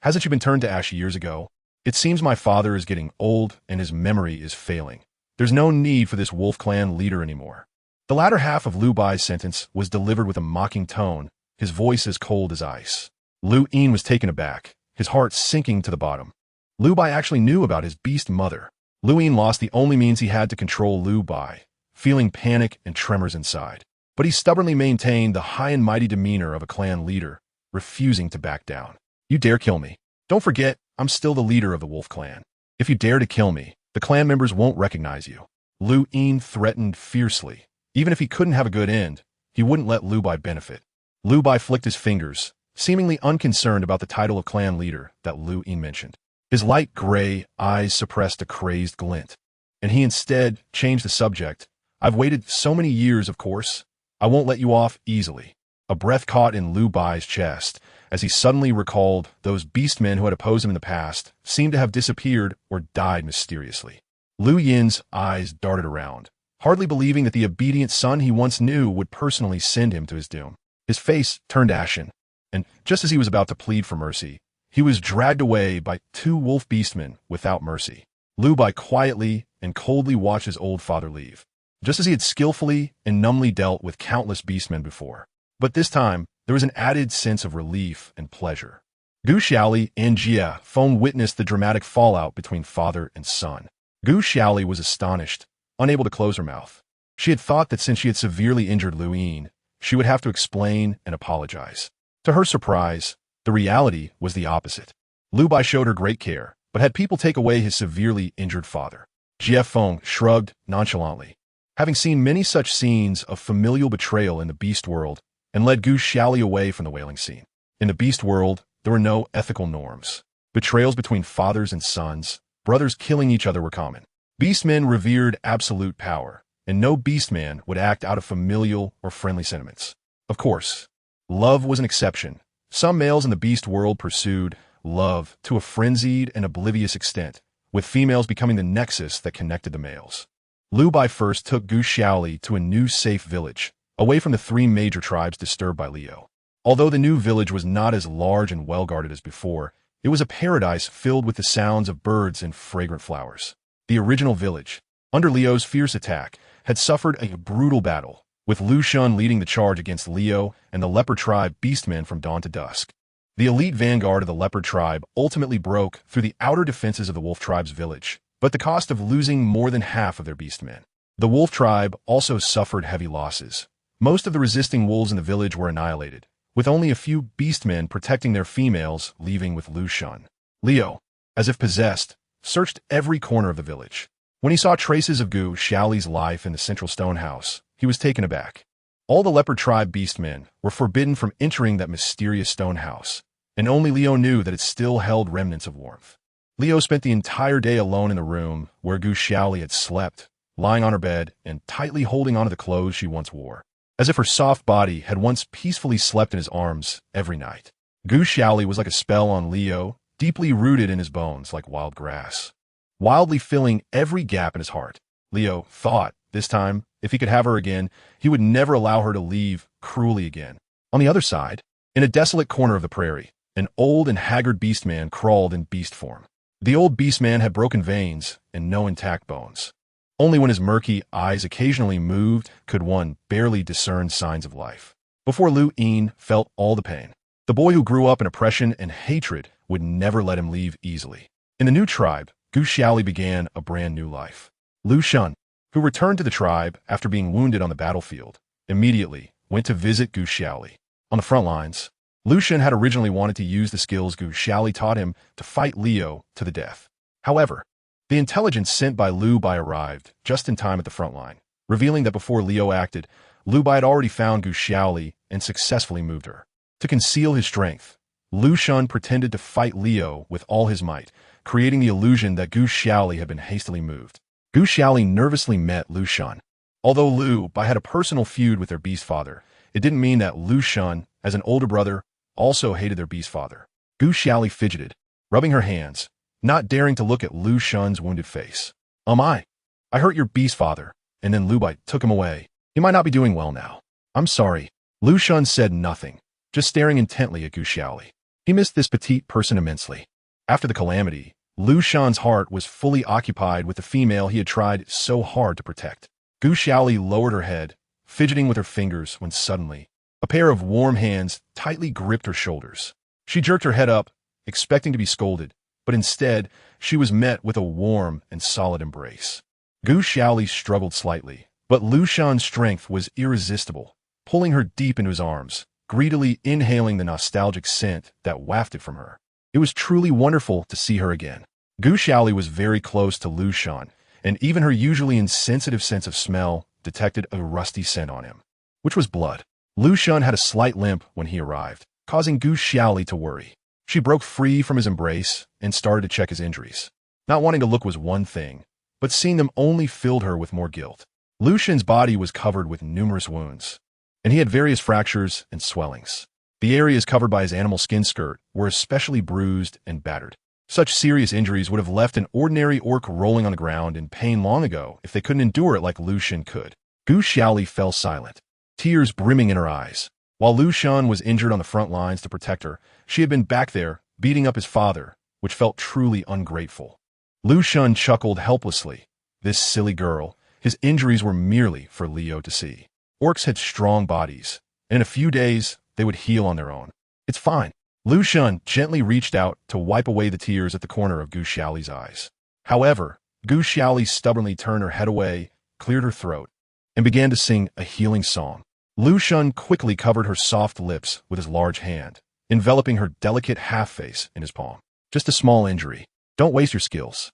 Hasn't she been turned to ash years ago? It seems my father is getting old and his memory is failing. There's no need for this wolf clan leader anymore. The latter half of Lu Bai's sentence was delivered with a mocking tone, his voice as cold as ice. Lu Yin was taken aback, his heart sinking to the bottom. Lu Bai actually knew about his beast mother. Lu Yin lost the only means he had to control Lu Bai, feeling panic and tremors inside. But he stubbornly maintained the high and mighty demeanor of a clan leader, refusing to back down. You dare kill me? Don't forget, I'm still the leader of the Wolf Clan. If you dare to kill me, the clan members won't recognize you. Lu Yin threatened fiercely. Even if he couldn't have a good end, he wouldn't let Lu Bai benefit. Lu Bai flicked his fingers, seemingly unconcerned about the title of clan leader that Lu Yin mentioned. His light gray eyes suppressed a crazed glint, and he instead changed the subject. I've waited so many years, of course. I won't let you off easily. A breath caught in Lu Bai's chest as he suddenly recalled those beastmen who had opposed him in the past seemed to have disappeared or died mysteriously. Lu Yin's eyes darted around, hardly believing that the obedient son he once knew would personally send him to his doom. His face turned ashen, and just as he was about to plead for mercy, he was dragged away by two wolf beastmen without mercy. Lu Bai quietly and coldly watched his old father leave, just as he had skillfully and numbly dealt with countless beastmen before. But this time, there was an added sense of relief and pleasure. Gu Xiaoli and Jia Feng witnessed the dramatic fallout between father and son. Gu Xiaoli was astonished, unable to close her mouth. She had thought that since she had severely injured Lu Yin, she would have to explain and apologize. To her surprise, the reality was the opposite. Lu Bai showed her great care, but had people take away his severely injured father. Jia Feng shrugged nonchalantly, having seen many such scenes of familial betrayal in the beast world, and led Gu Xiaoli away from the wailing scene. In the beast world, there were no ethical norms. Betrayals between fathers and sons, brothers killing each other were common. Beastmen revered absolute power, and no beastman would act out of familial or friendly sentiments. Of course, love was an exception. Some males in the beast world pursued love to a frenzied and oblivious extent, with females becoming the nexus that connected the males. Lu Bai first took Gu Xiaoli to a new safe village, away from the three major tribes disturbed by Leo. Although the new village was not as large and well-guarded as before, it was a paradise filled with the sounds of birds and fragrant flowers. The original village, under Leo's fierce attack, had suffered a brutal battle, with Lu Shun leading the charge against Leo and the Leopard tribe beastmen from dawn to dusk. The elite vanguard of the Leopard tribe ultimately broke through the outer defenses of the Wolf tribe's village, but at the cost of losing more than half of their beastmen. The Wolf tribe also suffered heavy losses. Most of the resisting wolves in the village were annihilated, with only a few beastmen protecting their females leaving with Lu Shun. Leo, as if possessed, searched every corner of the village. When he saw traces of Gu Xiaoli's life in the central stone house, he was taken aback. All the Leopard tribe beastmen were forbidden from entering that mysterious stone house, and only Leo knew that it still held remnants of warmth. Leo spent the entire day alone in the room where Gu Xiaoli had slept, lying on her bed and tightly holding onto the clothes she once wore, as if her soft body had once peacefully slept in his arms every night. Gu Xiaoli was like a spell on Leo, deeply rooted in his bones like wild grass, wildly filling every gap in his heart. Leo thought, this time, if he could have her again, he would never allow her to leave cruelly again. On the other side, in a desolate corner of the prairie, an old and haggard beastman crawled in beast form. The old beastman had broken veins and no intact bones. Only when his murky eyes occasionally moved could one barely discern signs of life. Before Lu Yin felt all the pain. The boy who grew up in oppression and hatred would never let him leave easily. In the new tribe, Gu Xiaoli began a brand new life. Lu Shun, who returned to the tribe after being wounded on the battlefield, immediately went to visit Gu Xiaoli. On the front lines, Lu Shun had originally wanted to use the skills Gu Xiaoli taught him to fight Leo to the death. However, the intelligence sent by Lu Bai arrived just in time at the front line, revealing that before Leo acted, Lu Bai had already found Gu Xiaoli and successfully moved her. To conceal his strength, Lu Shun pretended to fight Leo with all his might, creating the illusion that Gu Xiaoli had been hastily moved. Gu Xiaoli nervously met Lu Shun. Although Lu Bai had a personal feud with their beast father, it didn't mean that Lu Shun, as an older brother, also hated their beast father. Gu Xiaoli fidgeted, rubbing her hands, not daring to look at Lu Shun's wounded face. I hurt your beast father, and then Lu Bai took him away. He might not be doing well now. I'm sorry. Lu Shun said nothing, just staring intently at Gu Xiaoli. He missed this petite person immensely. After the calamity, Lu Shun's heart was fully occupied with the female he had tried so hard to protect. Gu Xiaoli lowered her head, fidgeting with her fingers when suddenly a pair of warm hands tightly gripped her shoulders. She jerked her head up, expecting to be scolded, but instead, she was met with a warm and solid embrace. Gu Xiaoli struggled slightly, but Lu Shan's strength was irresistible, pulling her deep into his arms, greedily inhaling the nostalgic scent that wafted from her. It was truly wonderful to see her again. Gu Xiaoli was very close to Lu Shan, and even her usually insensitive sense of smell detected a rusty scent on him, which was blood. Lu Shan had a slight limp when he arrived, causing Gu Xiaoli to worry. She broke free from his embrace and started to check his injuries. Not wanting to look was one thing, but seeing them only filled her with more guilt. Lu Shan's body was covered with numerous wounds, and he had various fractures and swellings. The areas covered by his animal skin skirt were especially bruised and battered. Such serious injuries would have left an ordinary orc rolling on the ground in pain long ago if they couldn't endure it like Lu Shan could. Gu Xiaoli fell silent, tears brimming in her eyes. While Lu Shan was injured on the front lines to protect her, she had been back there, beating up his father, which felt truly ungrateful. Lu Shan chuckled helplessly. This silly girl, his injuries were merely for Leo to see. Orcs had strong bodies, and in a few days, they would heal on their own. It's fine. Lu Shan gently reached out to wipe away the tears at the corner of Gu Xiaoli's eyes. However, Gu Xiaoli stubbornly turned her head away, cleared her throat, and began to sing a healing song. Lu Shan quickly covered her soft lips with his large hand, enveloping her delicate half-face in his palm. Just a small injury. Don't waste your skills.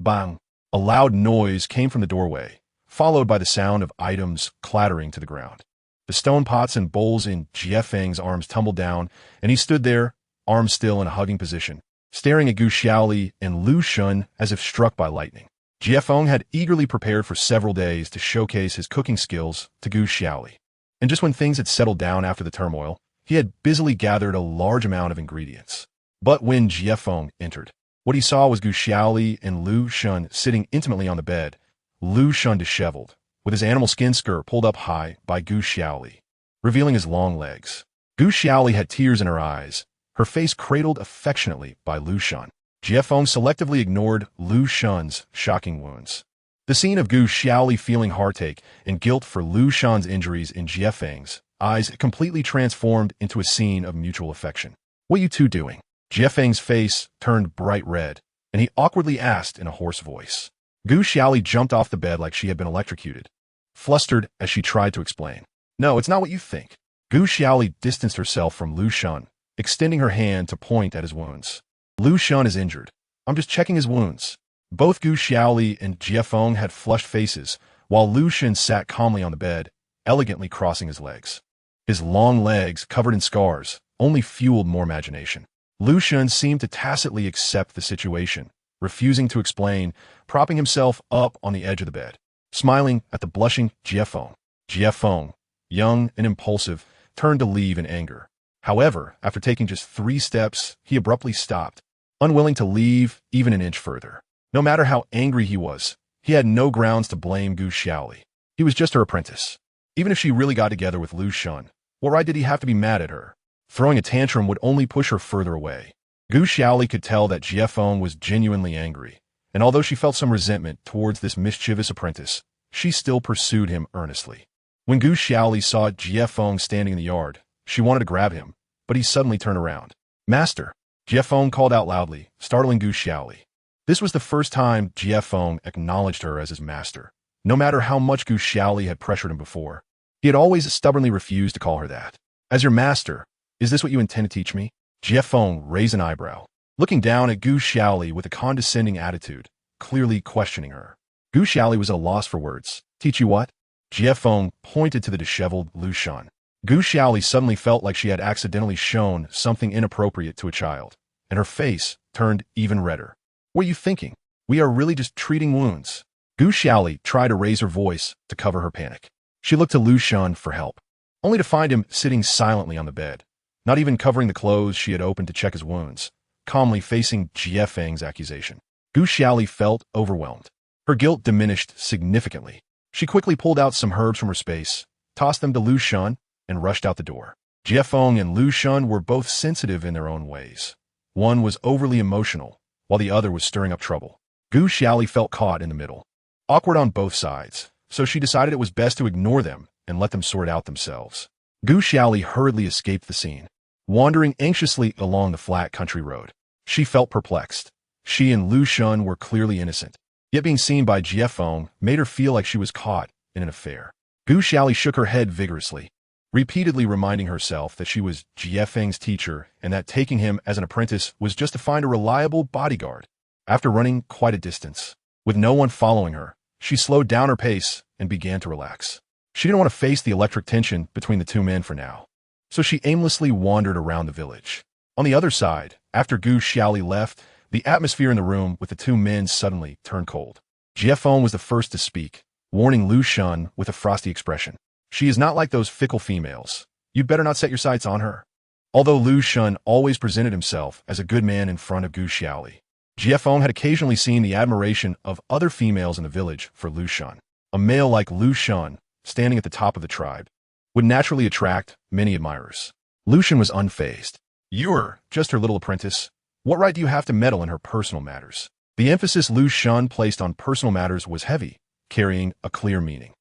Bang. A loud noise came from the doorway, followed by the sound of items clattering to the ground. The stone pots and bowls in Jiefeng's arms tumbled down, and he stood there, arms still in a hugging position, staring at Gu Xiaoli and Lu Shan as if struck by lightning. Jiefeng had eagerly prepared for several days to showcase his cooking skills to Gu Xiaoli. And just when things had settled down after the turmoil, he had busily gathered a large amount of ingredients. But when Jiefeng entered, what he saw was Gu Xiaoli and Lu Shan sitting intimately on the bed, Lu Shan disheveled, with his animal skin skirt pulled up high by Gu Xiaoli, revealing his long legs. Gu Xiaoli had tears in her eyes, her face cradled affectionately by Lu Shan. Jiefeng selectively ignored Lu Shan's shocking wounds. The scene of Gu Xiaoli feeling heartache and guilt for Lu Shan's injuries in Jiefeng's eyes completely transformed into a scene of mutual affection. What are you two doing? Jiefeng's face turned bright red, and he awkwardly asked in a hoarse voice. Gu Xiaoli jumped off the bed like she had been electrocuted, flustered as she tried to explain. No, it's not what you think. Gu Xiaoli distanced herself from Lu Shan, extending her hand to point at his wounds. Lu Shan is injured. I'm just checking his wounds. Both Gu Xiaoli and Jiefeng had flushed faces, while Lu Shan sat calmly on the bed, elegantly crossing his legs. His long legs, covered in scars, only fueled more imagination. Lu Shan seemed to tacitly accept the situation, refusing to explain, propping himself up on the edge of the bed, smiling at the blushing Jiefeng. Jiefeng, young and impulsive, turned to leave in anger. However, after taking just 3 steps, he abruptly stopped, unwilling to leave even an inch further. No matter how angry he was, he had no grounds to blame Gu Xiaoli. He was just her apprentice. Even if she really got together with Lu Shan, what right did he have to be mad at her? Throwing a tantrum would only push her further away. Gu Xiaoli could tell that Jiefeng was genuinely angry, and although she felt some resentment towards this mischievous apprentice, she still pursued him earnestly. When Gu Xiaoli saw Jiefeng standing in the yard, she wanted to grab him, but he suddenly turned around. Master! Jiefeng called out loudly, startling Gu Xiaoli. This was the first time Jiefeng acknowledged her as his master. No matter how much Gu Xiaoli had pressured him before, he had always stubbornly refused to call her that. As your master, is this what you intend to teach me? Jiefeng raised an eyebrow, looking down at Gu Xiaoli with a condescending attitude, clearly questioning her. Gu Xiaoli was at a loss for words. Teach you what? Jiefeng pointed to the disheveled Lu Shan. Gu Xiaoli suddenly felt like she had accidentally shown something inappropriate to a child, and her face turned even redder. What are you thinking? We are really just treating wounds. Gu Xiaoli tried to raise her voice to cover her panic. She looked to Lu Shan for help, only to find him sitting silently on the bed, not even covering the clothes she had opened to check his wounds, calmly facing Jiefeng's accusation. Gu Xiaoli felt overwhelmed. Her guilt diminished significantly. She quickly pulled out some herbs from her space, tossed them to Lu Shan, and rushed out the door. Jiefeng and Lu Shan were both sensitive in their own ways. One was overly emotional, while the other was stirring up trouble. Gu Xiaoli felt caught in the middle. awkward on both sides, so she decided it was best to ignore them and let them sort out themselves. Gu Xiaoli hurriedly escaped the scene, wandering anxiously along the flat country road. She felt perplexed. She and Lu Xun were clearly innocent, yet being seen by Jie Feng made her feel like she was caught in an affair. Gu Xiaoli shook her head vigorously, repeatedly reminding herself that she was Jie Feng's teacher and that taking him as an apprentice was just to find a reliable bodyguard. After running quite a distance, with no one following her, she slowed down her pace and began to relax. She didn't want to face the electric tension between the two men for now, so she aimlessly wandered around the village. On the other side, after Gu Xiaoli left, the atmosphere in the room with the two men suddenly turned cold. Jie Feng was the first to speak, warning Lu Xun with a frosty expression. She is not like those fickle females. You'd better not set your sights on her. Although Lu Xun always presented himself as a good man in front of Gu Xiaoli, Jie Feng had occasionally seen the admiration of other females in the village for Lu Xun. A male like Lu Xun, standing at the top of the tribe, would naturally attract many admirers. Lu Xun was unfazed. You're just her little apprentice. What right do you have to meddle in her personal matters? The emphasis Lu Xun placed on personal matters was heavy, carrying a clear meaning.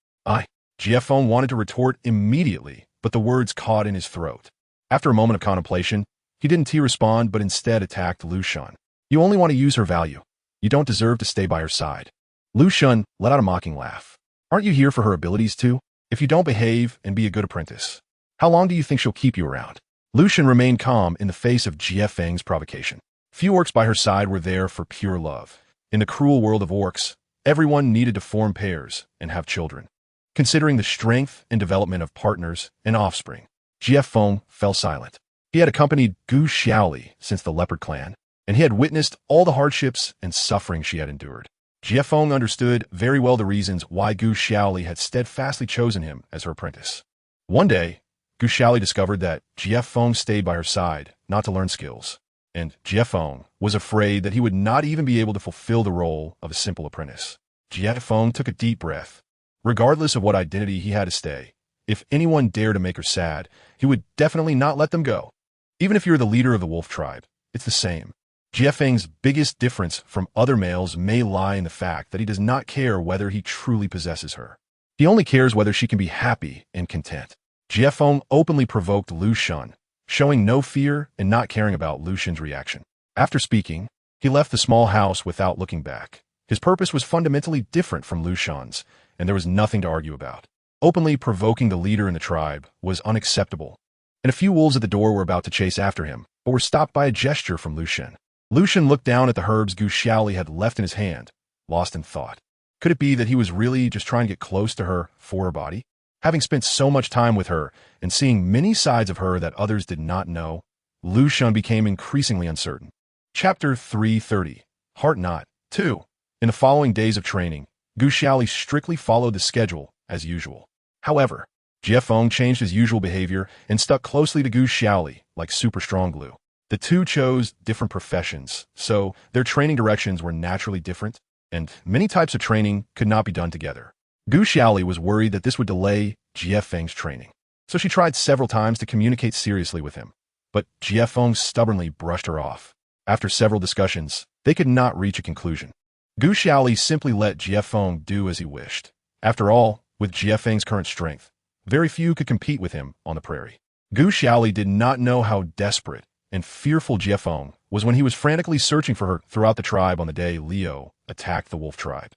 Jie Feng wanted to retort immediately, but the words caught in his throat. After a moment of contemplation, he didn't respond but instead attacked Lu Xun. You only want to use her value. You don't deserve to stay by her side. Lu Xun let out a mocking laugh. Aren't you here for her abilities too? If you don't behave and be a good apprentice, how long do you think she'll keep you around? Lu Xun remained calm in the face of Jie Feng's provocation. Few orcs by her side were there for pure love. In the cruel world of orcs, everyone needed to form pairs and have children. Considering the strength and development of partners and offspring, Jie Feng fell silent. He had accompanied Gu Xiaoli since the Leopard clan, and he had witnessed all the hardships and suffering she had endured. Jie Feng understood very well the reasons why Gu Xiaoli had steadfastly chosen him as her apprentice. One day, Gu Xiaoli discovered that Jie Feng stayed by her side not to learn skills, and Jie Feng was afraid that he would not even be able to fulfill the role of a simple apprentice. Jie Feng took a deep breath. Regardless of what identity he had to stay, if anyone dared to make her sad, he would definitely not let them go. Even if you're the leader of the wolf tribe, it's the same. Jie Feng's biggest difference from other males may lie in the fact that he does not care whether he truly possesses her. He only cares whether she can be happy and content. Jie Feng openly provoked Lu Xun, showing no fear and not caring about Lu Xun's reaction. After speaking, he left the small house without looking back. His purpose was fundamentally different from Lu Xun's, and there was nothing to argue about. Openly provoking the leader in the tribe was unacceptable, and a few wolves at the door were about to chase after him, but were stopped by a gesture from Lu Xun. Lu Xun looked down at the herbs Gu Xiaoli had left in his hand, lost in thought. Could it be that he was really just trying to get close to her for her body? Having spent so much time with her and seeing many sides of her that others did not know, Lu Xun became increasingly uncertain. Chapter 330. Heart Knot 2. In the following days of training, Gu Xiaoli strictly followed the schedule as usual. However, Jie Feng changed his usual behavior and stuck closely to Gu Xiaoli like super strong glue. The two chose different professions, so their training directions were naturally different, and many types of training could not be done together. Gu Xiaoli was worried that this would delay Jie Feng's training, so she tried several times to communicate seriously with him, but Jie Feng stubbornly brushed her off. After several discussions, they could not reach a conclusion. Gu Xiaoli simply let Jie Feng do as he wished. After all, with Jie Feng's current strength, very few could compete with him on the prairie. Gu Xiaoli did not know how desperate and fearful Jie Feng was when he was frantically searching for her throughout the tribe on the day Leo attacked the wolf tribe.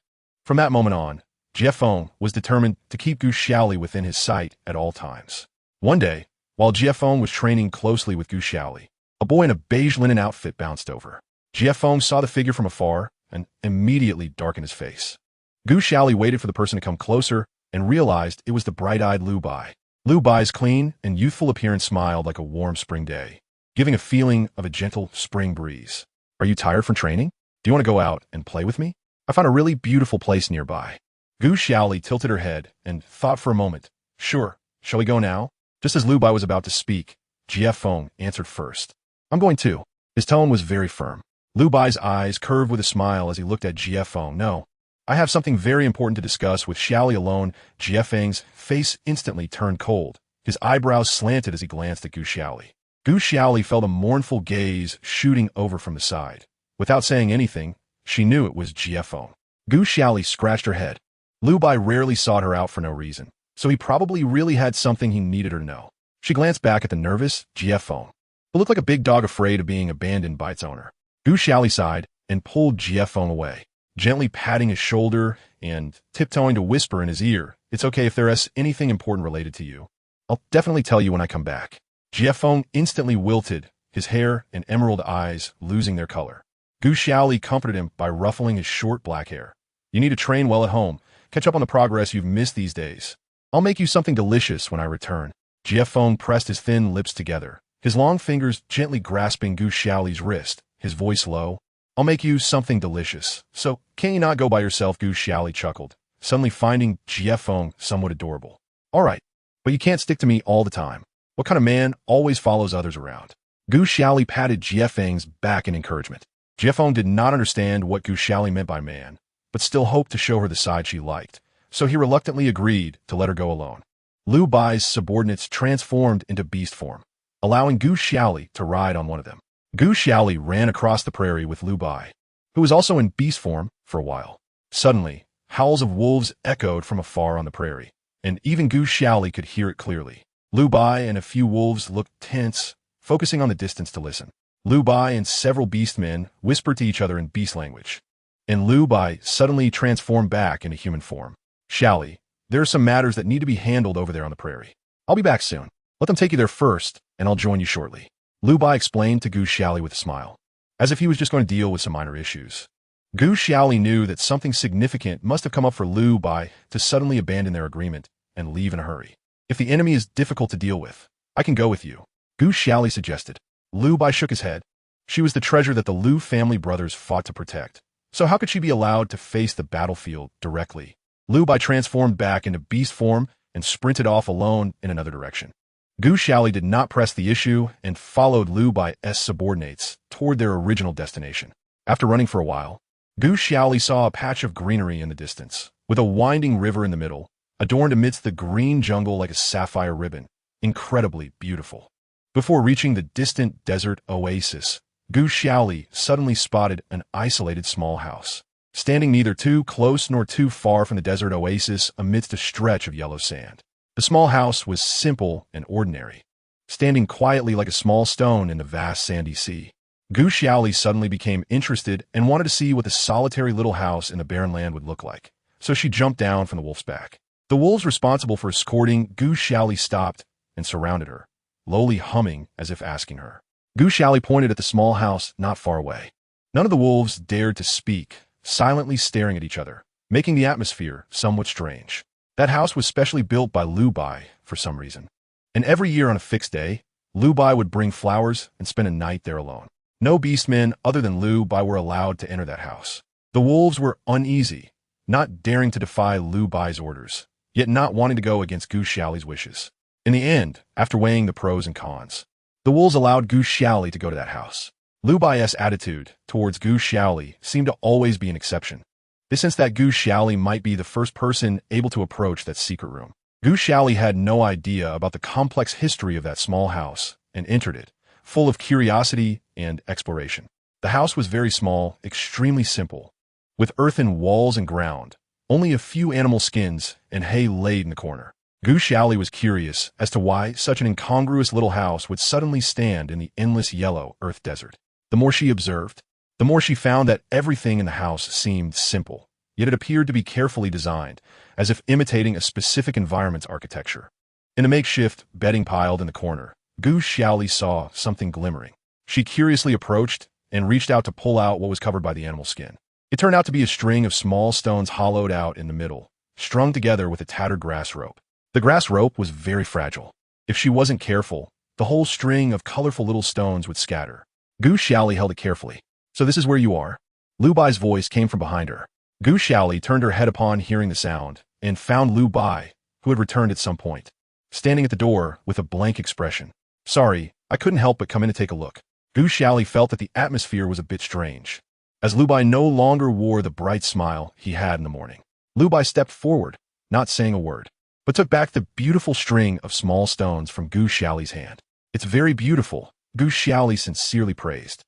From that moment on, Jie Feng was determined to keep Gu Xiaoli within his sight at all times. One day, while Jie Feng was training closely with Gu Xiaoli, a boy in a beige linen outfit bounced over. Jie Feng saw the figure from afar and immediately darkened his face. Gu Xiaoli waited for the person to come closer and realized it was the bright-eyed Lu Bai. Lu Bai's clean and youthful appearance smiled like a warm spring day, giving a feeling of a gentle spring breeze. Are you tired from training? Do you want to go out and play with me? I found a really beautiful place nearby. Gu Xiaoli tilted her head and thought for a moment. Sure, shall we go now? Just as Lu Bai was about to speak, Jie Feng answered first. I'm going too. His tone was very firm. Lu Bai's eyes curved with a smile as he looked at Jie Feng. No, I have something very important to discuss with Xiaoli alone. Jie Feng's face instantly turned cold. His eyebrows slanted as he glanced at Gu Xiaoli. Gu Xiaoli felt a mournful gaze shooting over from the side. Without saying anything, she knew it was Jie Feng. Gu Xiaoli scratched her head. Lu Bai rarely sought her out for no reason, so he probably really had something he needed her to know. She glanced back at the nervous Jiefeng. It looked like a big dog afraid of being abandoned by its owner. Gu Xiaoli sighed and pulled Jiefeng away, gently patting his shoulder and tiptoeing to whisper in his ear, "It's okay if there is anything important related to you. I'll definitely tell you when I come back." Jiefeng instantly wilted, his hair and emerald eyes losing their color. Gu Xiaoli comforted him by ruffling his short black hair. "You need to train well at home. Catch up on the progress you've missed these days. I'll make you something delicious when I return." Jiefeng pressed his thin lips together, his long fingers gently grasping Gu Xiaoli's wrist, his voice low. "I'll make you something delicious. So, can you not go by yourself?" Gu Xiaoli chuckled, suddenly finding Jiefeng somewhat adorable. "All right, but you can't stick to me all the time. What kind of man always follows others around?" Gu Xiaoli patted Jiefeng's back in encouragement. Jiefeng did not understand what Gu Xiaoli meant by man, but still hoped to show her the side she liked, so he reluctantly agreed to let her go alone. Lu Bai's subordinates transformed into beast form, allowing Gu Xiaoli to ride on one of them. Gu Xiaoli ran across the prairie with Lu Bai, who was also in beast form for a while. Suddenly, howls of wolves echoed from afar on the prairie, and even Gu Xiaoli could hear it clearly. Lu Bai and a few wolves looked tense, focusing on the distance to listen. Lu Bai and several beastmen whispered to each other in beast language, and Lu Bai suddenly transformed back into human form. "Xiaoli, there are some matters that need to be handled over there on the prairie. I'll be back soon. Let them take you there first, and I'll join you shortly." Lu Bai explained to Gu Xiaoli with a smile, as if he was just going to deal with some minor issues. Gu Xiaoli knew that something significant must have come up for Lu Bai to suddenly abandon their agreement and leave in a hurry. "If the enemy is difficult to deal with, I can go with you," Gu Xiaoli suggested. Lu Bai shook his head. She was the treasure that the Lu family brothers fought to protect, so how could she be allowed to face the battlefield directly? Lu Bai transformed back into beast form and sprinted off alone in another direction. Gu Xiaoli did not press the issue and followed Lu Bai's subordinates toward their original destination. After running for a while, Gu Xiaoli saw a patch of greenery in the distance, with a winding river in the middle, adorned amidst the green jungle like a sapphire ribbon, incredibly beautiful. Before reaching the distant desert oasis, Gu Xiaoli suddenly spotted an isolated small house, standing neither too close nor too far from the desert oasis amidst a stretch of yellow sand. The small house was simple and ordinary, standing quietly like a small stone in the vast sandy sea. Gu Xiaoli suddenly became interested and wanted to see what the solitary little house in the barren land would look like, so she jumped down from the wolf's back. The wolves responsible for escorting Gu Xiaoli stopped and surrounded her, lowly humming as if asking her. Gu Xiaoli pointed at the small house not far away. None of the wolves dared to speak, silently staring at each other, making the atmosphere somewhat strange. That house was specially built by Lu Bai for some reason. And every year on a fixed day, Lu Bai would bring flowers and spend a night there alone. No beastmen other than Lu Bai were allowed to enter that house. The wolves were uneasy, not daring to defy Lu Bai's orders, yet not wanting to go against Gu Xiaoli's wishes. In the end, after weighing the pros and cons, the wolves allowed Gu Xiaoli to go to that house. Lu Bai's attitude towards Gu Xiaoli seemed to always be an exception. They sensed that Gu Xiaoli might be the first person able to approach that secret room. Gu Xiaoli had no idea about the complex history of that small house and entered it, full of curiosity and exploration. The house was very small, extremely simple, with earthen walls and ground, only a few animal skins and hay laid in the corner. Gu Xiaoli was curious as to why such an incongruous little house would suddenly stand in the endless yellow earth desert. The more she observed, the more she found that everything in the house seemed simple, yet it appeared to be carefully designed, as if imitating a specific environment's architecture. In a makeshift bedding piled in the corner, Gu Xiaoli saw something glimmering. She curiously approached and reached out to pull out what was covered by the animal skin. It turned out to be a string of small stones hollowed out in the middle, strung together with a tattered grass rope. The grass rope was very fragile. If she wasn't careful, the whole string of colorful little stones would scatter. Gu Xiaoli held it carefully. "So this is where you are?" Lu Bai's voice came from behind her. Gu Xiaoli turned her head upon hearing the sound and found Lu Bai, who had returned at some point, standing at the door with a blank expression. "Sorry, I couldn't help but come in to take a look." Gu Xiaoli felt that the atmosphere was a bit strange, as Lu Bai no longer wore the bright smile he had in the morning. Lu Bai stepped forward, not saying a word, but took back the beautiful string of small stones from Gu Xiaoli's hand. "It's very beautiful," Gu Xiaoli sincerely praised.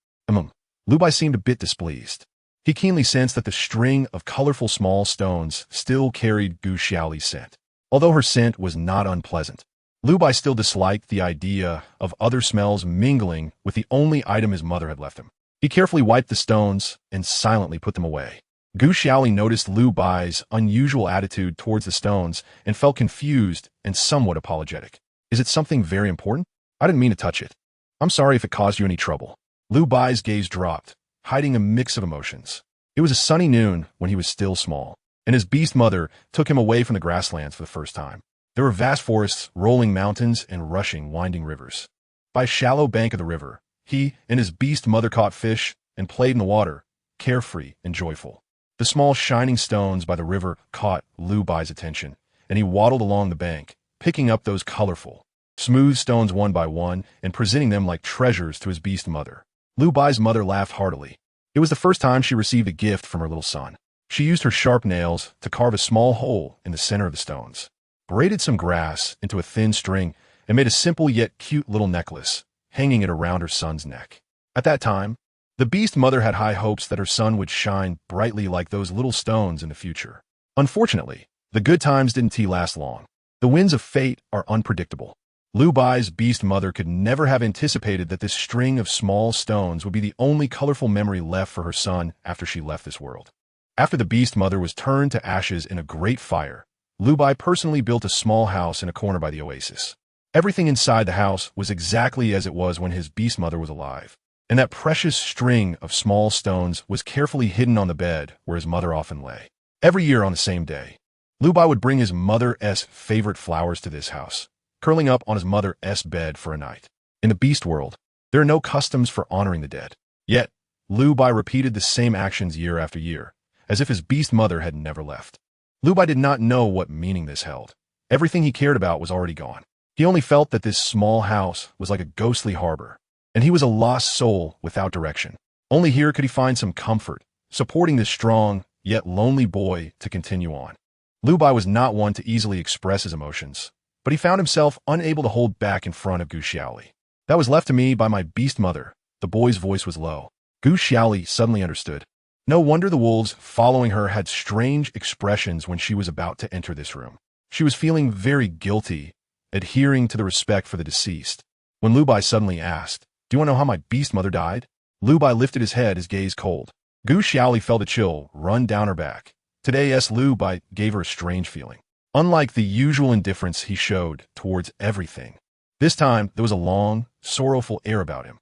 Lu Bai seemed a bit displeased. He keenly sensed that the string of colorful small stones still carried Gu Xiaoli's scent. Although her scent was not unpleasant, Lu Bai still disliked the idea of other smells mingling with the only item his mother had left him. He carefully wiped the stones and silently put them away. Gu Xiaoli noticed Lu Bai's unusual attitude towards the stones and felt confused and somewhat apologetic. Is it something very important? I didn't mean to touch it. I'm sorry if it caused you any trouble. Lu Bai's gaze dropped, hiding a mix of emotions. It was a sunny noon when he was still small, and his beast mother took him away from the grasslands for the first time. There were vast forests, rolling mountains, and rushing, winding rivers. By a shallow bank of the river, he and his beast mother caught fish and played in the water, carefree and joyful. The small shining stones by the river caught Lu Bai's attention, and he waddled along the bank, picking up those colorful, smooth stones one by one and presenting them like treasures to his beast mother. Lu Bai's mother laughed heartily. It was the first time she received a gift from her little son. She used her sharp nails to carve a small hole in the center of the stones, braided some grass into a thin string, and made a simple yet cute little necklace, hanging it around her son's neck. At that time, the beast mother had high hopes that her son would shine brightly like those little stones in the future. Unfortunately, the good times didn't last long. The winds of fate are unpredictable. Lu Bai's beast mother could never have anticipated that this string of small stones would be the only colorful memory left for her son after she left this world. After the beast mother was turned to ashes in a great fire, Lu Bai personally built a small house in a corner by the oasis. Everything inside the house was exactly as it was when his beast mother was alive, and that precious string of small stones was carefully hidden on the bed where his mother often lay. Every year on the same day, Lu Bai would bring his mother's favorite flowers to this house, curling up on his mother's bed for a night. In the beast world, there are no customs for honoring the dead. Yet, Lu Bai repeated the same actions year after year, as if his beast mother had never left. Lu Bai did not know what meaning this held. Everything he cared about was already gone. He only felt that this small house was like a ghostly harbor, and he was a lost soul without direction. Only here could he find some comfort, supporting this strong, yet lonely boy to continue on. Lu Bai was not one to easily express his emotions, but he found himself unable to hold back in front of Gu Xiaoli. That was left to me by my beast mother. The boy's voice was low. Gu Xiaoli suddenly understood. No wonder the wolves following her had strange expressions when she was about to enter this room. She was feeling very guilty, adhering to the respect for the deceased. When Lu Bai suddenly asked, "Do you want to know how my beast mother died?" Lu Bai lifted his head, his gaze cold. Gu Xiaoli felt a chill run down her back. Today's Lu Bai gave her a strange feeling. Unlike the usual indifference he showed towards everything, this time there was a long, sorrowful air about him.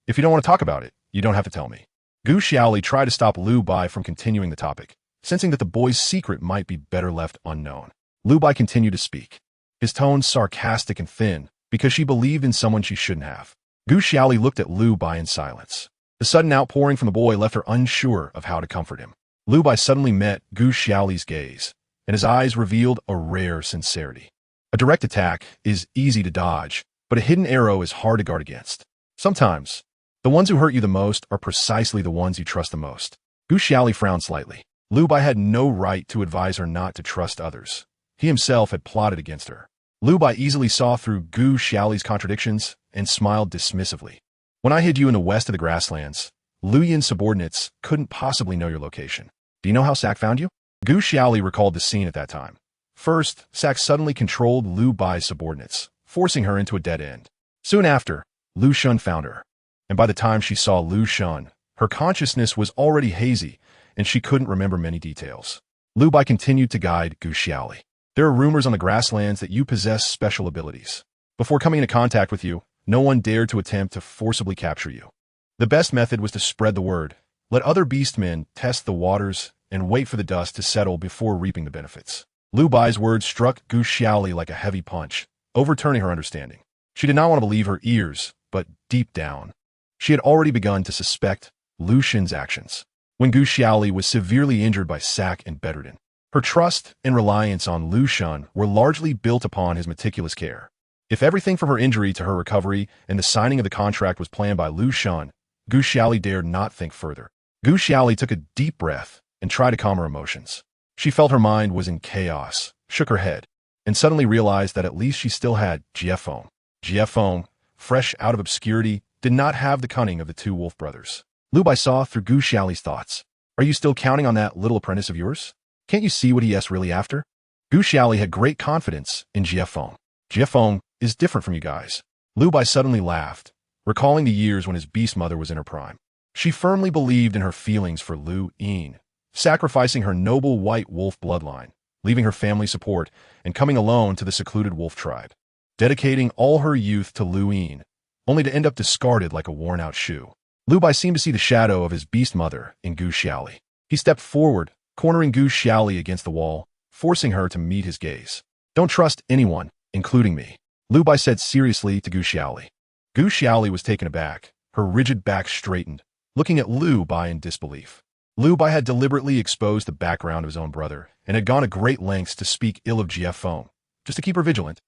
If you don't want to talk about it, you don't have to tell me. Gu Xiaoli tried to stop Lu Bai from continuing the topic, sensing that the boy's secret might be better left unknown. Lu Bai continued to speak, his tone sarcastic and thin, because she believed in someone she shouldn't have. Gu Xiaoli looked at Lu Bai in silence. The sudden outpouring from the boy left her unsure of how to comfort him. Lu Bai suddenly met Gu Xiaoli's gaze, and his eyes revealed a rare sincerity. A direct attack is easy to dodge, but a hidden arrow is hard to guard against. Sometimes, the ones who hurt you the most are precisely the ones you trust the most. Gu Xiaoli frowned slightly. Lu Bai had no right to advise her not to trust others. He himself had plotted against her. Lu Bai easily saw through Gu Xiaoli's contradictions and smiled dismissively. When I hid you in the west of the grasslands, Lu Yin's subordinates couldn't possibly know your location. Do you know how Sack found you? Gu Xiaoli recalled the scene at that time. First, Sack suddenly controlled Lu Bai's subordinates, forcing her into a dead end. Soon after, Lu Shun found her, and by the time she saw Lu Shun, her consciousness was already hazy, and she couldn't remember many details. Lu Bai continued to guide Gu Xiaoli. There are rumors on the grasslands that you possess special abilities. Before coming into contact with you, no one dared to attempt to forcibly capture you. The best method was to spread the word, let other beastmen test the waters, and wait for the dust to settle before reaping the benefits. Lu Bai's words struck Gu Xiaoli like a heavy punch, overturning her understanding. She did not want to believe her ears, but deep down, she had already begun to suspect Lu Shin's actions. When Gu Xiaoli was severely injured by Sack and Bedridden, her trust and reliance on Lu Shun were largely built upon his meticulous care. If everything from her injury to her recovery and the signing of the contract was planned by Lu Shun, Gu Xiaoli dared not think further. Gu Xiaoli took a deep breath and tried to calm her emotions. She felt her mind was in chaos, shook her head, and suddenly realized that at least she still had Jiefeng. Jiefeng, fresh out of obscurity, did not have the cunning of the two wolf brothers. Lu Bai saw through Gu Xiaoli's thoughts. Are you still counting on that little apprentice of yours? Can't you see what he is really after? Gu Xiaoli had great confidence in Jiefeng. Jiefeng is different from you guys. Lu Bai suddenly laughed, recalling the years when his beast mother was in her prime. She firmly believed in her feelings for Lu Yin, sacrificing her noble white wolf bloodline, leaving her family support, and coming alone to the secluded wolf tribe, dedicating all her youth to Lu Yin, only to end up discarded like a worn-out shoe. Lu Bai seemed to see the shadow of his beast mother in Gu Xiaoli. He stepped forward, cornering Gu Xiaoli against the wall, forcing her to meet his gaze. Don't trust anyone, including me, Lu Bai said seriously to Gu Xiaoli. Gu Xiaoli was taken aback, her rigid back straightened, looking at Lu Bai in disbelief. Lu Bai had deliberately exposed the background of his own brother and had gone to great lengths to speak ill of Jiefeng, just to keep her vigilant.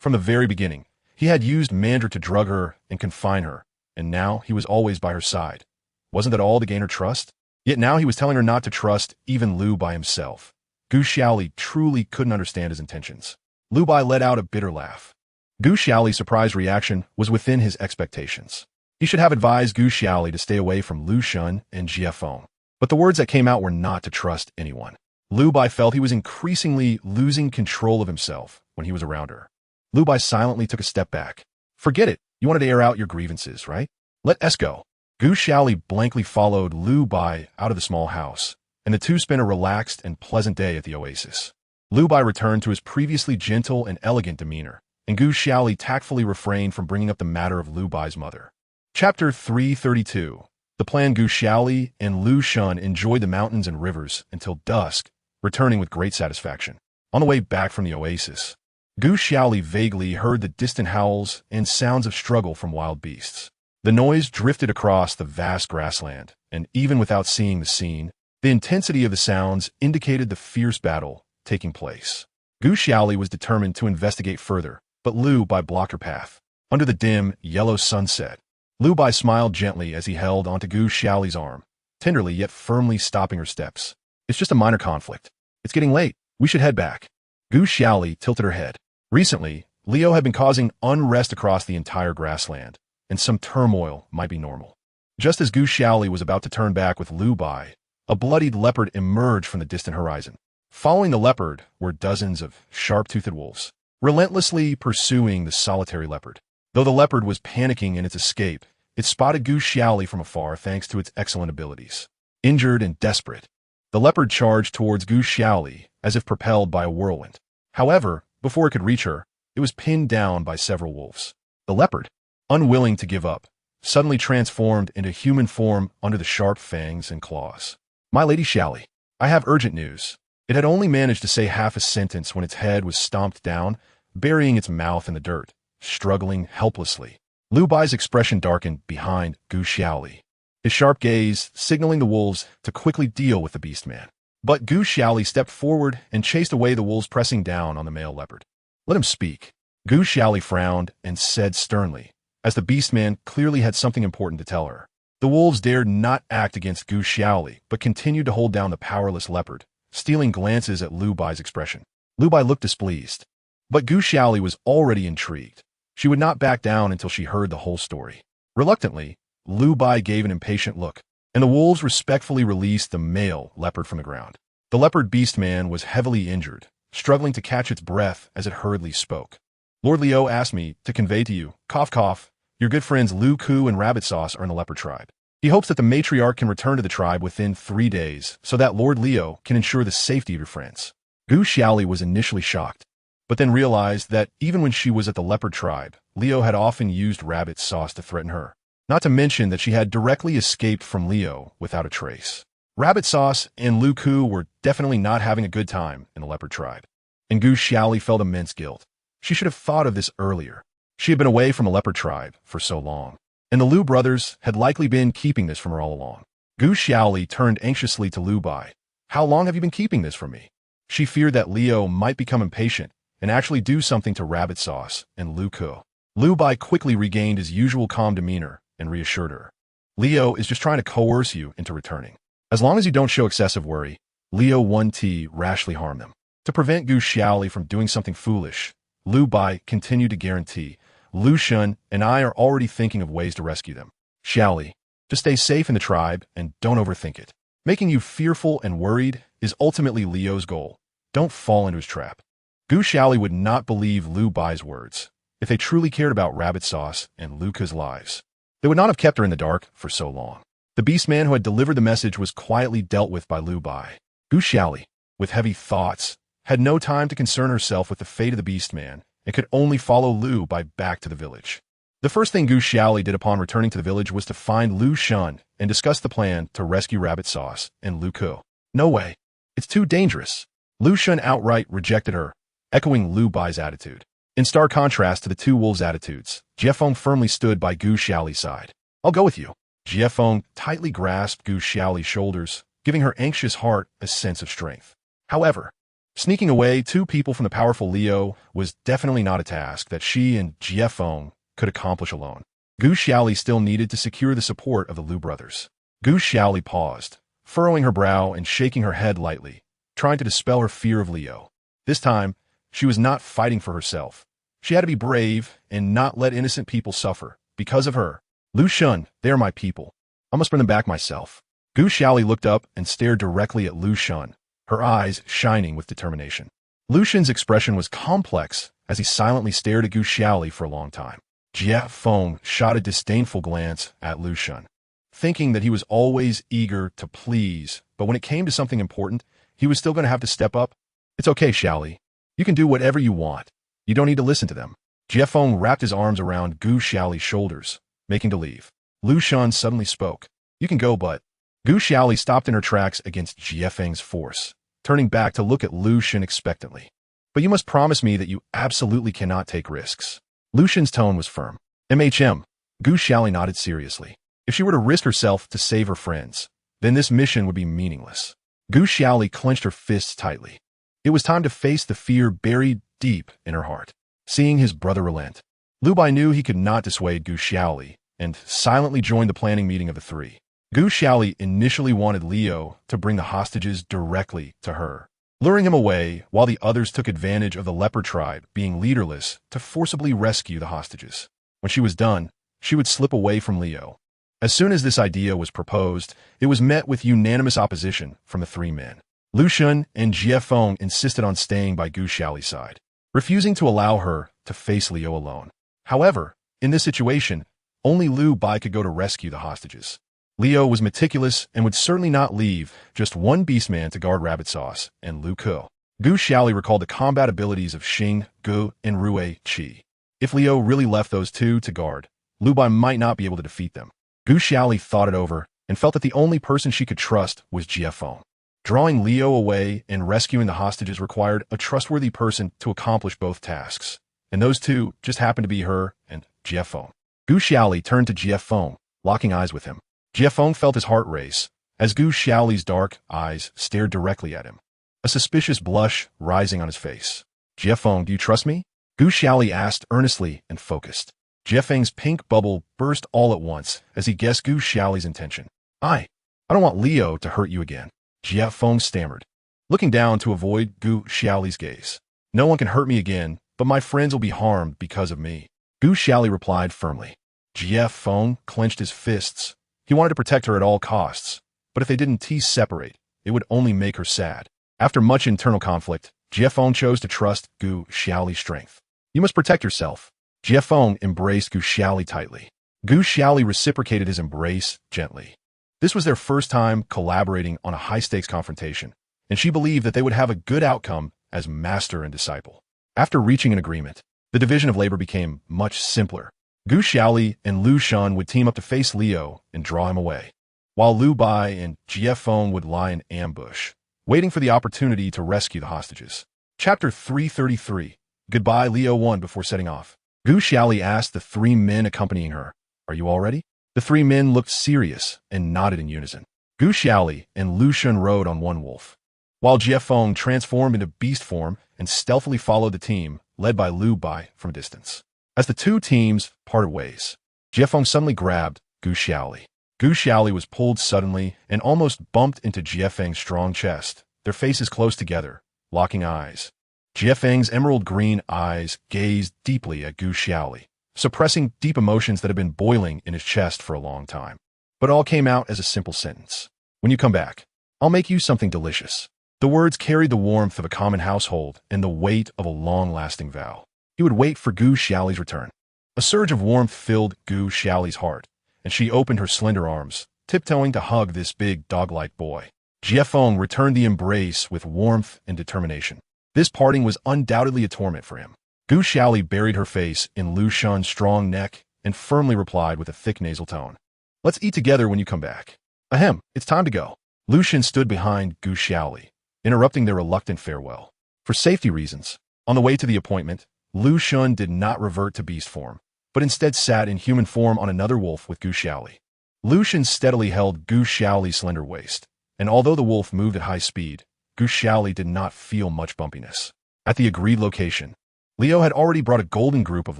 From the very beginning, he had used Mandra to drug her and confine her, and now he was always by her side. Wasn't that all to gain her trust? Yet now he was telling her not to trust even Lu Bai himself. Gu Xiaoli truly couldn't understand his intentions. Lu Bai let out a bitter laugh. Gu Xiaoli's surprised reaction was within his expectations. He should have advised Gu Xiaoli to stay away from Lu Shun and Jiefeng. But the words that came out were not to trust anyone. Lu Bai felt he was increasingly losing control of himself when he was around her. Lu Bai silently took a step back. Forget it. You wanted to air out your grievances, right? Let us go. Gu Xiaoli blankly followed Lu Bai out of the small house, and the two spent a relaxed and pleasant day at the oasis. Lu Bai returned to his previously gentle and elegant demeanor, and Gu Xiaoli tactfully refrained from bringing up the matter of Lu Bai's mother. Chapter 332. The plan. Gu Xiaoli and Lu Shun enjoyed the mountains and rivers until dusk, returning with great satisfaction. On the way back from the oasis, Gu Xiaoli vaguely heard the distant howls and sounds of struggle from wild beasts. The noise drifted across the vast grassland, and even without seeing the scene, the intensity of the sounds indicated the fierce battle taking place. Gu Xiaoli was determined to investigate further, but Lu Bai blocked her path. Under the dim, yellow sunset, Lu Bai smiled gently as he held onto Gu Xiaoli's arm, tenderly yet firmly stopping her steps. It's just a minor conflict. It's getting late. We should head back. Gu Xiaoli tilted her head. Recently, Leo had been causing unrest across the entire grassland, and some turmoil might be normal. Just as Gu Xiaoli was about to turn back with Lu Bai, a bloodied leopard emerged from the distant horizon. Following the leopard were dozens of sharp-toothed wolves, relentlessly pursuing the solitary leopard. Though the leopard was panicking in its escape, it spotted Gu Xiaoli from afar thanks to its excellent abilities. Injured and desperate, the leopard charged towards Gu Xiaoli as if propelled by a whirlwind. However, before it could reach her, it was pinned down by several wolves. The leopard, unwilling to give up, suddenly transformed into human form under the sharp fangs and claws. My Lady Xiaoli, I have urgent news. It had only managed to say half a sentence when its head was stomped down, burying its mouth in the dirt, struggling helplessly. Lu Bai's expression darkened behind Gu Xiaoli, his sharp gaze signaling the wolves to quickly deal with the beast man. But Gu Xiaoli stepped forward and chased away the wolves pressing down on the male leopard. Let him speak. Gu Xiaoli frowned and said sternly, as the beast man clearly had something important to tell her. The wolves dared not act against Gu Xiaoli, but continued to hold down the powerless leopard, stealing glances at Lu Bai's expression. Lu Bai looked displeased, but Gu Xiaoli was already intrigued. She would not back down until she heard the whole story. Reluctantly, Lu Bai gave an impatient look, and the wolves respectfully released the male leopard from the ground. The leopard beast man was heavily injured, struggling to catch its breath as it hurriedly spoke. Lord Leo asked me to convey to you, cough cough, your good friends Lu Ku and Rabbit Sauce are in the leopard tribe. He hopes that the matriarch can return to the tribe within 3 days so that Lord Leo can ensure the safety of your friends. Gu Xiaoli was initially shocked, but then realized that even when she was at the leopard tribe, Leo had often used Rabbit Sauce to threaten her. Not to mention that she had directly escaped from Leo without a trace. Rabbit Sauce and Lu Ku were definitely not having a good time in the leopard tribe, and Gu Xiaoli felt immense guilt. She should have thought of this earlier. She had been away from the leopard tribe for so long, and the Lu brothers had likely been keeping this from her all along. Gu Xiaoli turned anxiously to Lu Bai. How long have you been keeping this from me? She feared that Leo might become impatient and actually do something to Rabbit Sauce and Lu Ku. Lu Bai quickly regained his usual calm demeanor and reassured her. Leo is just trying to coerce you into returning. As long as you don't show excessive worry, Leo won't rashly harm them. To prevent Gu Xiaoli from doing something foolish, Lu Bai continued to guarantee, Lu Shun and I are already thinking of ways to rescue them. Xiaoli, Just stay safe in the tribe and don't overthink it. Making you fearful and worried is ultimately Leo's goal. Don't fall into his trap. Gu Xiaoli would not believe Lu Bai's words. If they truly cared about rabbit sauce and Luca's lives, they would not have kept her in the dark for so long. The beastman who had delivered the message was quietly dealt with by Lu Bai. Gu Xiaoli, with heavy thoughts, had no time to concern herself with the fate of the beastman and could only follow Lu Bai back to the village. The first thing Gu Xiaoli did upon returning to the village was to find Lu Shun and discuss the plan to rescue Rabbit Sauce and Lu Ku. No way. It's too dangerous. Lu Shun outright rejected her, echoing Lu Bai's attitude. In stark contrast to the two wolves' attitudes, Jiefeng firmly stood by Gu Xiaoli's side. I'll go with you. Jiefeng tightly grasped Gu Xiaoli's shoulders, giving her anxious heart a sense of strength. However, sneaking away two people from the powerful Leo was definitely not a task that she and Jiefeng could accomplish alone. Gu Xiaoli still needed to secure the support of the Lu brothers. Gu Xiaoli paused, furrowing her brow and shaking her head lightly, trying to dispel her fear of Leo. This time, she was not fighting for herself. She had to be brave and not let innocent people suffer. Because of her. Lu Shun, they are my people. I must bring them back myself. Gu Xiaoli looked up and stared directly at Lu Shun, her eyes shining with determination. Lu Shun's expression was complex as he silently stared at Gu Xiaoli for a long time. Jiefeng shot a disdainful glance at Lu Shun, thinking that he was always eager to please, but when it came to something important, he was still going to have to step up. It's okay, Xiaoli. You can do whatever you want. You don't need to listen to them. Jiefeng wrapped his arms around Gu Xiaoli's shoulders, making to leave. Lu Shun suddenly spoke. You can go, but... Gu Xiaoli stopped in her tracks against Jiefeng's force, turning back to look at Lu Shun expectantly. But you must promise me that you absolutely cannot take risks. Lu Shun's tone was firm. MHM. Gu Xiaoli nodded seriously. If she were to risk herself to save her friends, then this mission would be meaningless. Gu Xiaoli clenched her fists tightly. It was time to face the fear buried deep in her heart. Seeing his brother relent, Lu Bai knew he could not dissuade Gu Xiaoli and silently joined the planning meeting of the three. Gu Xiaoli initially wanted Leo to bring the hostages directly to her, luring him away while the others took advantage of the leopard tribe being leaderless to forcibly rescue the hostages. When she was done, she would slip away from Leo. As soon as this idea was proposed, it was met with unanimous opposition from the three men. Lu Shun and Jiefeng insisted on staying by Gu Xiaoli's side, refusing to allow her to face Leo alone. However, in this situation, only Lu Bai could go to rescue the hostages. Leo was meticulous and would certainly not leave just one beastman to guard Rabbit Sauce and Lu Ku. Gu Xiaoli recalled the combat abilities of Xing, Gu, and Rui Qi. If Leo really left those two to guard, Lu Bai might not be able to defeat them. Gu Xiaoli thought it over and felt that the only person she could trust was Jiefeng. Drawing Leo away and rescuing the hostages required a trustworthy person to accomplish both tasks, and those two just happened to be her and Jiefeng. Gu Xiaoli turned to Jiefeng, locking eyes with him. Jiefeng felt his heart race as Gu Xiaoli's dark eyes stared directly at him, a suspicious blush rising on his face. Jiefeng, do you trust me? Gu Xiaoli asked earnestly and focused. Jiefeng's pink bubble burst all at once as he guessed Gu Xiaoli's intention. I don't want Leo to hurt you again. Jiefeng stammered, looking down to avoid Gu Xiaoli's gaze. No one can hurt me again, but my friends will be harmed because of me. Gu Xiaoli replied firmly. Jiefeng clenched his fists. He wanted to protect her at all costs, but if they didn't separate, it would only make her sad. After much internal conflict, Jiefeng chose to trust Gu Xiaoli's strength. You must protect yourself. Jiefeng embraced Gu Xiaoli tightly. Gu Xiaoli reciprocated his embrace gently. This was their first time collaborating on a high-stakes confrontation, and she believed that they would have a good outcome as master and disciple. After reaching an agreement, the division of labor became much simpler. Gu Xiaoli and Lu Shun would team up to face Leo and draw him away, while Lu Bai and Jiefeng would lie in ambush, waiting for the opportunity to rescue the hostages. Chapter 333. Goodbye, Leo 1. Before setting off, Gu Xiaoli asked the three men accompanying her, Are you all ready? The three men looked serious and nodded in unison. Gu Xiaoli and Lu Shun rode on one wolf, while Jiefeng transformed into beast form and stealthily followed the team, led by Lu Bai from a distance. As the two teams parted ways, Jiefeng suddenly grabbed Gu Xiaoli. Gu Xiaoli was pulled suddenly and almost bumped into Jiefeng's strong chest, their faces close together, locking eyes. Jiefeng's emerald green eyes gazed deeply at Gu Xiaoli, suppressing deep emotions that had been boiling in his chest for a long time. but all came out as a simple sentence. When you come back, I'll make you something delicious. The words carried the warmth of a common household and the weight of a long-lasting vow. He would wait for Gu Xiaoli's return. A surge of warmth filled Gu Xiaoli's heart, and she opened her slender arms, tiptoeing to hug this big dog-like boy. Jiefeng returned the embrace with warmth and determination. This parting was undoubtedly a torment for him. Gu Xiaoli buried her face in Lu Shun's strong neck and firmly replied with a thick nasal tone. Let's eat together when you come back. Ahem, it's time to go. Lu Shun stood behind Gu Xiaoli, interrupting their reluctant farewell. For safety reasons, on the way to the appointment, Lu Shun did not revert to beast form, but instead sat in human form on another wolf with Gu Xiaoli. Lu Shun steadily held Gu Xiaoli's slender waist, and although the wolf moved at high speed, Gu Xiaoli did not feel much bumpiness. At the agreed location, Leo had already brought a golden group of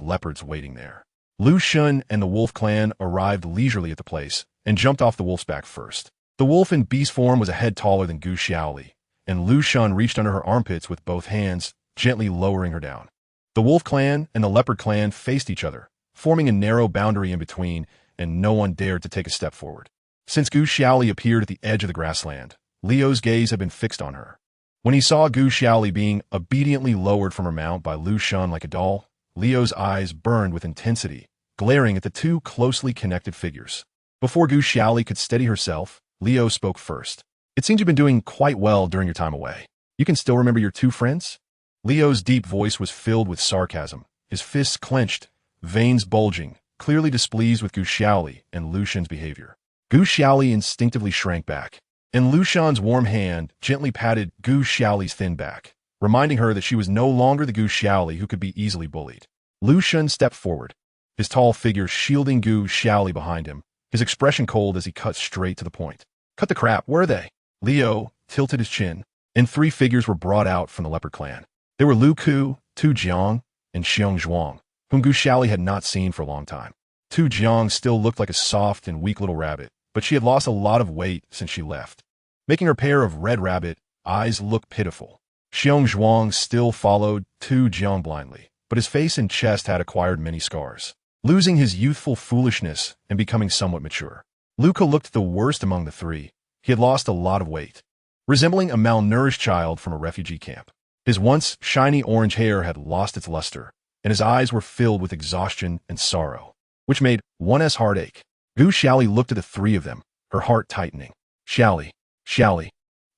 leopards waiting there. Lu Shun and the wolf clan arrived leisurely at the place and jumped off the wolf's back first. The wolf in beast form was a head taller than Gu Xiaoli, and Lu Shun reached under her armpits with both hands, gently lowering her down. The wolf clan and the leopard clan faced each other, forming a narrow boundary in between, and no one dared to take a step forward. Since Gu Xiaoli appeared at the edge of the grassland, Leo's gaze had been fixed on her. When he saw Gu Xiaoli being obediently lowered from her mount by Lu Shun like a doll, Leo's eyes burned with intensity, glaring at the two closely connected figures. Before Gu Xiaoli could steady herself, Leo spoke first. It seems you've been doing quite well during your time away. You can still remember your two friends? Leo's deep voice was filled with sarcasm, his fists clenched, veins bulging, clearly displeased with Gu Xiaoli and Lu Shun's behavior. Gu Xiaoli instinctively shrank back, and Lu Shun's warm hand gently patted Gu Xiaoli's thin back, reminding her that she was no longer the Gu Xiaoli who could be easily bullied. Lu Shun stepped forward, his tall figure shielding Gu Xiaoli behind him, his expression cold as he cut straight to the point. Cut the crap, where are they? Leo tilted his chin, and three figures were brought out from the leopard clan. They were Lu Ku, Tu Jiang, and Xiong Zhuang, whom Gu Xiaoli had not seen for a long time. Tu Jiang still looked like a soft and weak little rabbit, but she had lost a lot of weight since she left, making her pair of red rabbit eyes look pitiful. Xiong Zhuang still followed Tu Jiang blindly, but his face and chest had acquired many scars, losing his youthful foolishness and becoming somewhat mature. Luca looked the worst among the three. He had lost a lot of weight, resembling a malnourished child from a refugee camp. His once shiny orange hair had lost its luster, and his eyes were filled with exhaustion and sorrow, which made one's heart ache. Gu Xiaoli looked at the three of them, her heart tightening. Xiaoli,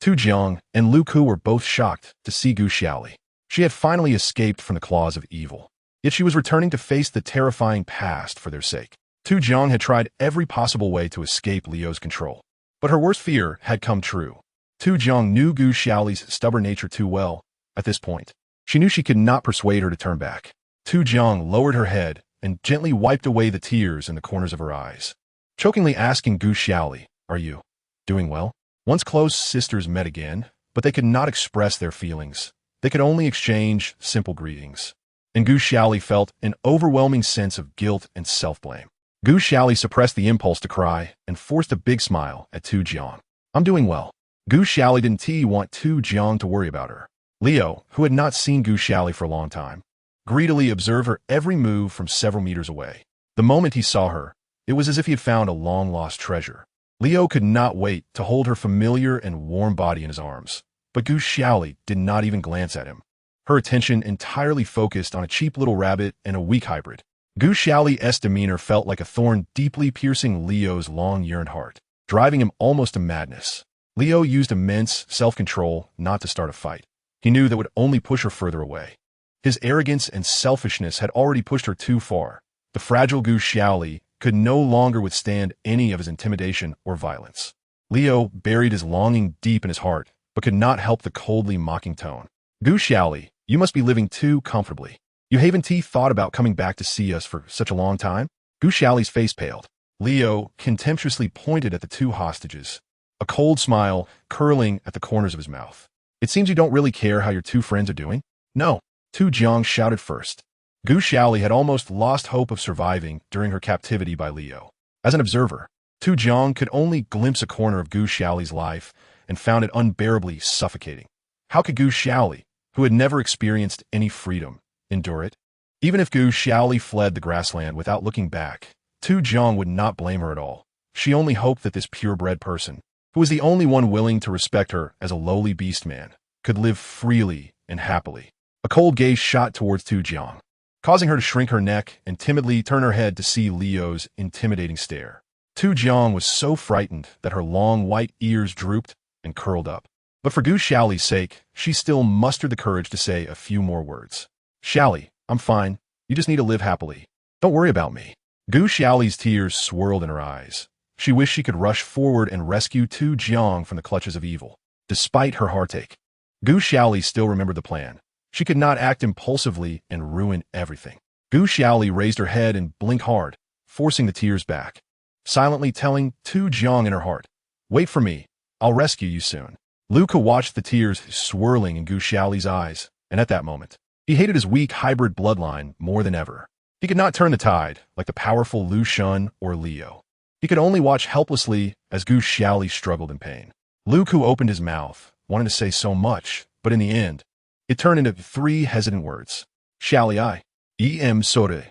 Tu Jiang, and Lu Ku were both shocked to see Gu Xiaoli. She had finally escaped from the claws of evil, yet she was returning to face the terrifying past for their sake. Tu Jiang had tried every possible way to escape Leo's control, but her worst fear had come true. Tu Jiang knew Gu Xiaoli's stubborn nature too well. At this point, she knew she could not persuade her to turn back. Tu Jiang lowered her head and gently wiped away the tears in the corners of her eyes, chokingly asking Gu Xiaoli, "Are you doing well?" Once close sisters met again, but they could not express their feelings. They could only exchange simple greetings. And Gu Xiaoli felt an overwhelming sense of guilt and self-blame. Gu Xiaoli suppressed the impulse to cry and forced a big smile at Tu Jiang. "I'm doing well." Gu Xiaoli didn't want Tu Jiang to worry about her. Leo, who had not seen Gu Xiaoli for a long time, greedily observed her every move from several meters away. The moment he saw her, it was as if he had found a long-lost treasure. Leo could not wait to hold her familiar and warm body in his arms, but Gu Xiaoli did not even glance at him, her attention entirely focused on a cheap little rabbit and a weak hybrid. Gu Xiaoli's demeanor felt like a thorn deeply piercing Leo's long-yearned heart, driving him almost to madness. Leo used immense self-control not to start a fight. He knew that would only push her further away. His arrogance and selfishness had already pushed her too far. The fragile Gu Xiaoli could no longer withstand any of his intimidation or violence. Leo buried his longing deep in his heart, but could not help the coldly mocking tone. "Gu Xiaoli, you must be living too comfortably. You haven't thought about coming back to see us for such a long time?" Gu Xiaoli's face paled. Leo contemptuously pointed at the two hostages, a cold smile curling at the corners of his mouth. "It seems you don't really care how your two friends are doing?" "No," Tu Jiang shouted first. Gu Xiaoli had almost lost hope of surviving during her captivity by Leo. As an observer, Tu Jiang could only glimpse a corner of Gu Xiaoli's life and found it unbearably suffocating. How could Gu Xiaoli, who had never experienced any freedom, endure it? Even if Gu Xiaoli fled the grassland without looking back, Tu Jiang would not blame her at all. She only hoped that this purebred person, who was the only one willing to respect her as a lowly beast man, could live freely and happily. A cold gaze shot towards Tu Jiang, causing her to shrink her neck and timidly turn her head to see Leo's intimidating stare. Tu Jiang was so frightened that her long white ears drooped and curled up. But for Gu Xiaoli's sake, she still mustered the courage to say a few more words. "Xiaoli, I'm fine. You just need to live happily. Don't worry about me." Gu Xiaoli's tears swirled in her eyes. She wished she could rush forward and rescue Tu Jiang from the clutches of evil. Despite her heartache, Gu Xiaoli still remembered the plan. She could not act impulsively and ruin everything. Gu Xiaoli raised her head and blinked hard, forcing the tears back, silently telling Tu Jiang in her heart, "Wait for me. I'll rescue you soon." Lu Ke watched the tears swirling in Gu Xiaoli's eyes, and at that moment, he hated his weak hybrid bloodline more than ever. He could not turn the tide like the powerful Lu Shun or Leo. He could only watch helplessly as Gu Xiaoli struggled in pain. Lu Ke opened his mouth, wanting to say so much, but in the end, it turned into 3 hesitant words. "Xiaoli I. Em Sore."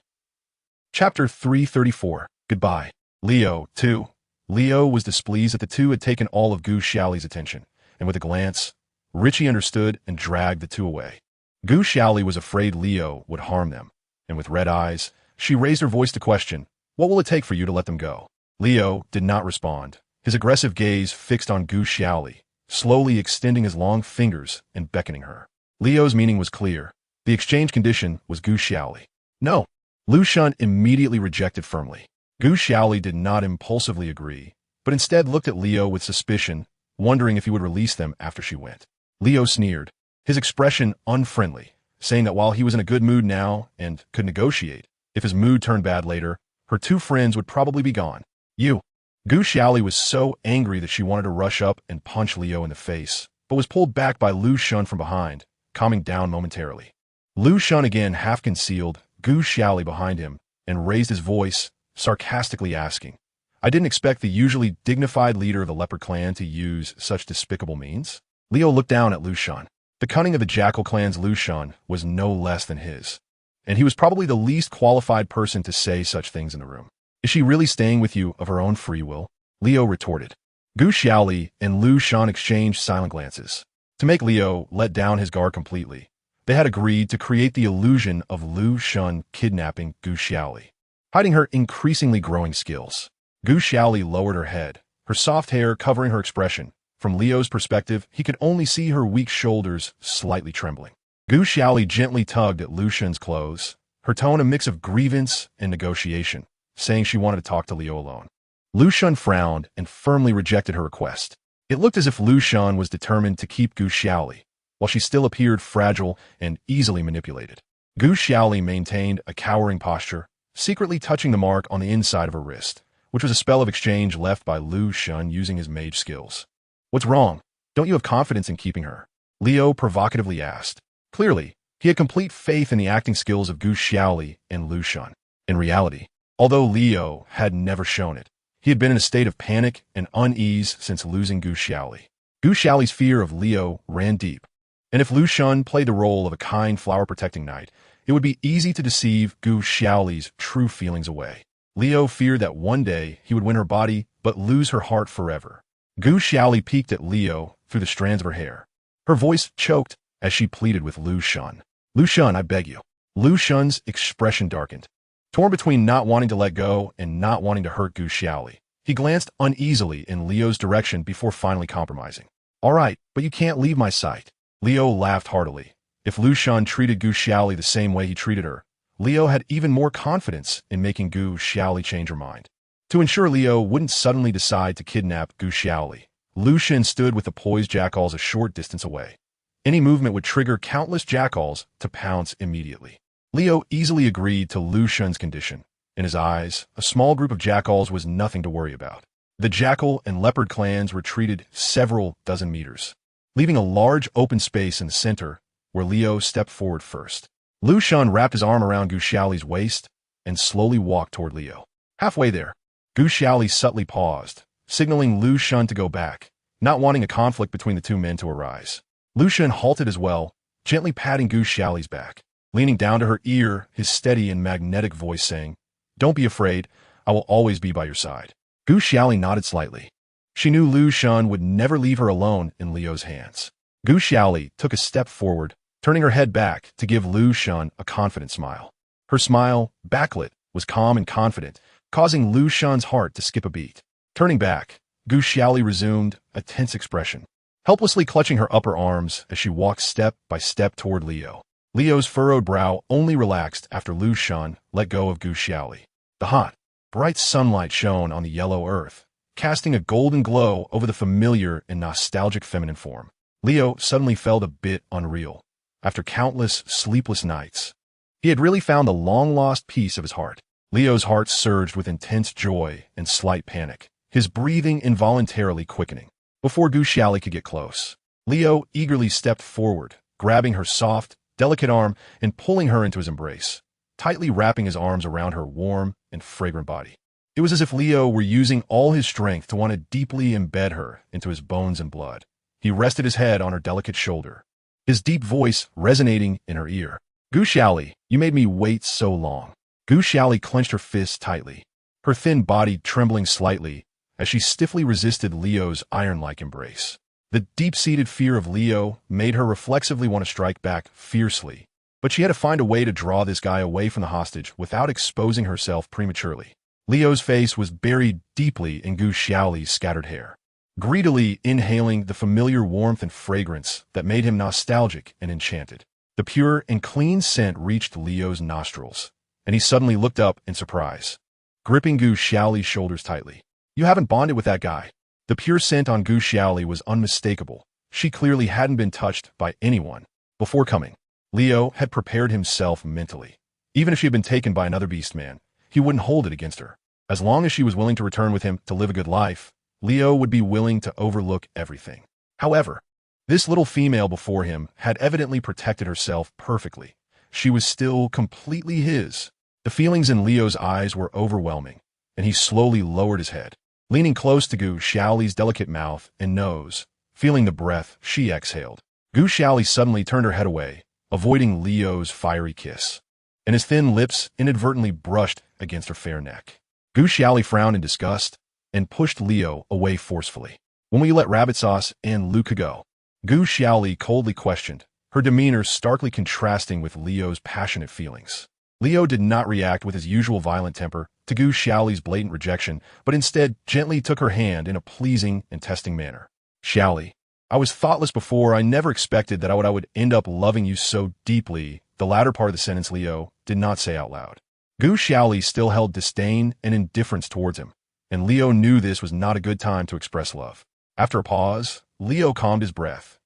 Chapter 334. Goodbye. Leo, too. Leo was displeased that the two had taken all of Gu Xiaoli's attention, and with a glance, Richie understood and dragged the two away. Gu Xiaoli was afraid Leo would harm them, and with red eyes, she raised her voice to question, "What will it take for you to let them go?" Leo did not respond, his aggressive gaze fixed on Gu Xiaoli, slowly extending his long fingers and beckoning her. Leo's meaning was clear. The exchange condition was Gu Xiaoli. "No." Lu Shun immediately rejected firmly. Gu Xiaoli did not impulsively agree, but instead looked at Leo with suspicion, wondering if he would release them after she went. Leo sneered, his expression unfriendly, saying that while he was in a good mood now and could negotiate, if his mood turned bad later, her two friends would probably be gone. "You." Gu Xiaoli was so angry that she wanted to rush up and punch Leo in the face, but was pulled back by Lu Shun from behind, calming down momentarily. Lu Shun again half-concealed Gu Xiaoli behind him and raised his voice, sarcastically asking, "I didn't expect the usually dignified leader of the Leopard clan to use such despicable means?" Leo looked down at Lu Shun. The cunning of the Jackal clan's Lu Shun was no less than his, and he was probably the least qualified person to say such things in the room. "Is she really staying with you of her own free will?" Leo retorted. Gu Xiaoli and Lu Shun exchanged silent glances. To make Leo let down his guard completely, they had agreed to create the illusion of Lu Shun kidnapping Gu Xiaoli, hiding her increasingly growing skills. Gu Xiaoli lowered her head, her soft hair covering her expression. From Leo's perspective, he could only see her weak shoulders slightly trembling. Gu Xiaoli gently tugged at Lu Shun's clothes, her tone a mix of grievance and negotiation, saying she wanted to talk to Leo alone. Lu Shun frowned and firmly rejected her request. It looked as if Lu Shun was determined to keep Gu Xiaoli, while she still appeared fragile and easily manipulated. Gu Xiaoli maintained a cowering posture, secretly touching the mark on the inside of her wrist, which was a spell of exchange left by Lu Shun using his mage skills. "What's wrong? Don't you have confidence in keeping her?" Leo provocatively asked. Clearly, he had complete faith in the acting skills of Gu Xiaoli and Lu Shun. In reality, although Leo had never shown it, he had been in a state of panic and unease since losing Gu Xiaoli. Gu Xiaoli's fear of Leo ran deep, and if Lu Shun played the role of a kind flower-protecting knight, it would be easy to deceive Gu Xiaoli's true feelings away. Leo feared that one day he would win her body but lose her heart forever. Gu Xiaoli peeked at Leo through the strands of her hair. Her voice choked as she pleaded with Lu Shun. "Lu Shun, I beg you." Lu Shun's expression darkened. Torn between not wanting to let go and not wanting to hurt Gu Xiaoli, he glanced uneasily in Leo's direction before finally compromising. "All right, but you can't leave my sight." Leo laughed heartily. If Lu Shun treated Gu Xiaoli the same way he treated her, Leo had even more confidence in making Gu Xiaoli change her mind. To ensure Leo wouldn't suddenly decide to kidnap Gu Xiaoli, Lu Shun stood with the poised jackals a short distance away. Any movement would trigger countless jackals to pounce immediately. Leo easily agreed to Lu Shun's condition. In his eyes, a small group of jackals was nothing to worry about. The Jackal and Leopard clans retreated several dozen meters, leaving a large open space in the center where Leo stepped forward first. Lu Shun wrapped his arm around Gu Xiaoli's waist and slowly walked toward Leo. Halfway there, Gu Xiaoli subtly paused, signaling Lu Shun to go back, not wanting a conflict between the two men to arise. Lu Shun halted as well, gently patting Gu Xiaoli's back, leaning down to her ear, his steady and magnetic voice saying, "Don't be afraid, I will always be by your side." Gu Xiaoli nodded slightly. She knew Lu Xun would never leave her alone in Leo's hands. Gu Xiaoli took a step forward, turning her head back to give Lu Xun a confident smile. Her smile, backlit, was calm and confident, causing Lu Xun's heart to skip a beat. Turning back, Gu Xiaoli resumed a tense expression, helplessly clutching her upper arms as she walked step by step toward Leo. Leo's furrowed brow only relaxed after Lu Xun let go of Gu Xiaoli. The hot, bright sunlight shone on the yellow earth, casting a golden glow over the familiar and nostalgic feminine form. Leo suddenly felt a bit unreal. After countless sleepless nights, he had really found the long-lost peace of his heart. Leo's heart surged with intense joy and slight panic, his breathing involuntarily quickening. Before Gu Xiaoli could get close, Leo eagerly stepped forward, grabbing her soft, delicate arm and pulling her into his embrace, tightly wrapping his arms around her warm and fragrant body. It was as if Leo were using all his strength to want to deeply embed her into his bones and blood. He rested his head on her delicate shoulder, his deep voice resonating in her ear. Gu Xiaoli, you made me wait so long. Gu Xiaoli clenched her fists tightly, her thin body trembling slightly as she stiffly resisted Leo's iron-like embrace. The deep-seated fear of Leo made her reflexively want to strike back fiercely, but she had to find a way to draw this guy away from the hostage without exposing herself prematurely. Leo's face was buried deeply in Gu Xiaoli's scattered hair, greedily inhaling the familiar warmth and fragrance that made him nostalgic and enchanted. The pure and clean scent reached Leo's nostrils, and he suddenly looked up in surprise, gripping Gu Xiaoli's shoulders tightly. You haven't bonded with that guy. The pure scent on Gu Xiaoli was unmistakable. She clearly hadn't been touched by anyone. Before coming, Leo had prepared himself mentally. Even if she had been taken by another beast man, he wouldn't hold it against her. As long as she was willing to return with him to live a good life, Leo would be willing to overlook everything. However, this little female before him had evidently protected herself perfectly. She was still completely his. The feelings in Leo's eyes were overwhelming, and he slowly lowered his head, leaning close to Gu Xiaoli's delicate mouth and nose, feeling the breath she exhaled. Gu Xiaoli suddenly turned her head away, avoiding Leo's fiery kiss, and his thin lips inadvertently brushed against her fair neck. Gu Xiaoli frowned in disgust and pushed Leo away forcefully. When will you let Rabbit Sauce and Luca go? Gu Xiaoli coldly questioned, her demeanor starkly contrasting with Leo's passionate feelings. Leo did not react with his usual violent temper to Gu Xiaoli's blatant rejection, but instead gently took her hand in a pleasing and testing manner. Xiaoli, I was thoughtless before. I never expected that I would end up loving you so deeply. The latter part of the sentence Leo did not say out loud. Gu Xiaoli still held disdain and indifference towards him, and Leo knew this was not a good time to express love. After a pause, Leo calmed his breath.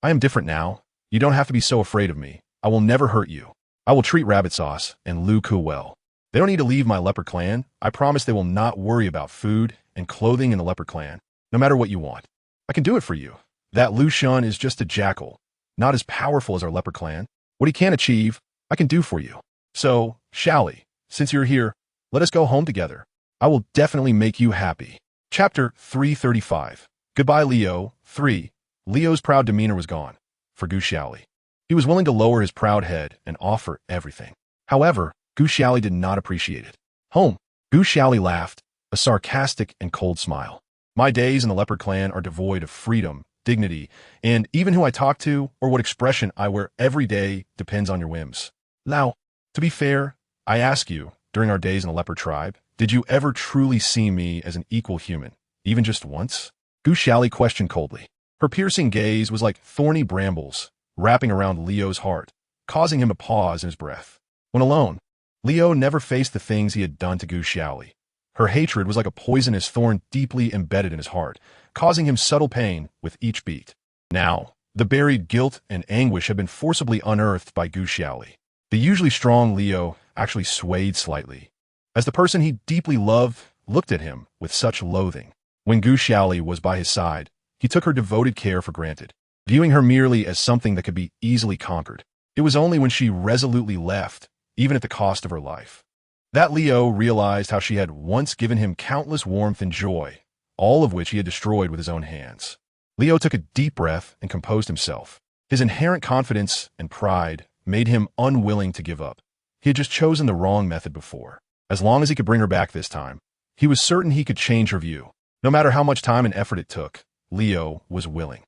I am different now. You don't have to be so afraid of me. I will never hurt you. I will treat Rabbit Sauce and Luca well. They don't need to leave my leopard clan. I promise they will not worry about food and clothing in the leopard clan, no matter what you want. I can do it for you. That Lu Xun is just a jackal, not as powerful as our leopard clan. What he can achieve, I can do for you. So, Xiaoli, since you're here, let us go home together. I will definitely make you happy. Chapter 335. Goodbye, Leo. 3. Leo's proud demeanor was gone. For Gu Xiaoli, he was willing to lower his proud head and offer everything. However, Gu Xiaoli did not appreciate it. Home. Gu Xiaoli laughed, a sarcastic and cold smile. My days in the leopard clan are devoid of freedom, dignity, and even who I talk to or what expression I wear every day depends on your whims. Now, to be fair, I ask you, during our days in the leopard tribe, did you ever truly see me as an equal human, even just once? Gu Xiaoli questioned coldly. Her piercing gaze was like thorny brambles, wrapping around Leo's heart, causing him to pause in his breath. When alone, Leo never faced the things he had done to Gu Xiaoli. Her hatred was like a poisonous thorn deeply embedded in his heart, causing him subtle pain with each beat. Now, the buried guilt and anguish had been forcibly unearthed by Gu Xiaoli. The usually strong Leo actually swayed slightly, as the person he deeply loved looked at him with such loathing. When Gu Xiaoli was by his side, he took her devoted care for granted, viewing her merely as something that could be easily conquered. It was only when she resolutely left, even at the cost of her life, that Leo realized how she had once given him countless warmth and joy, all of which he had destroyed with his own hands. Leo took a deep breath and composed himself. His inherent confidence and pride made him unwilling to give up. He had just chosen the wrong method before. As long as he could bring her back this time, He was certain he could change her view. No matter how much time and effort it took, Leo was willing.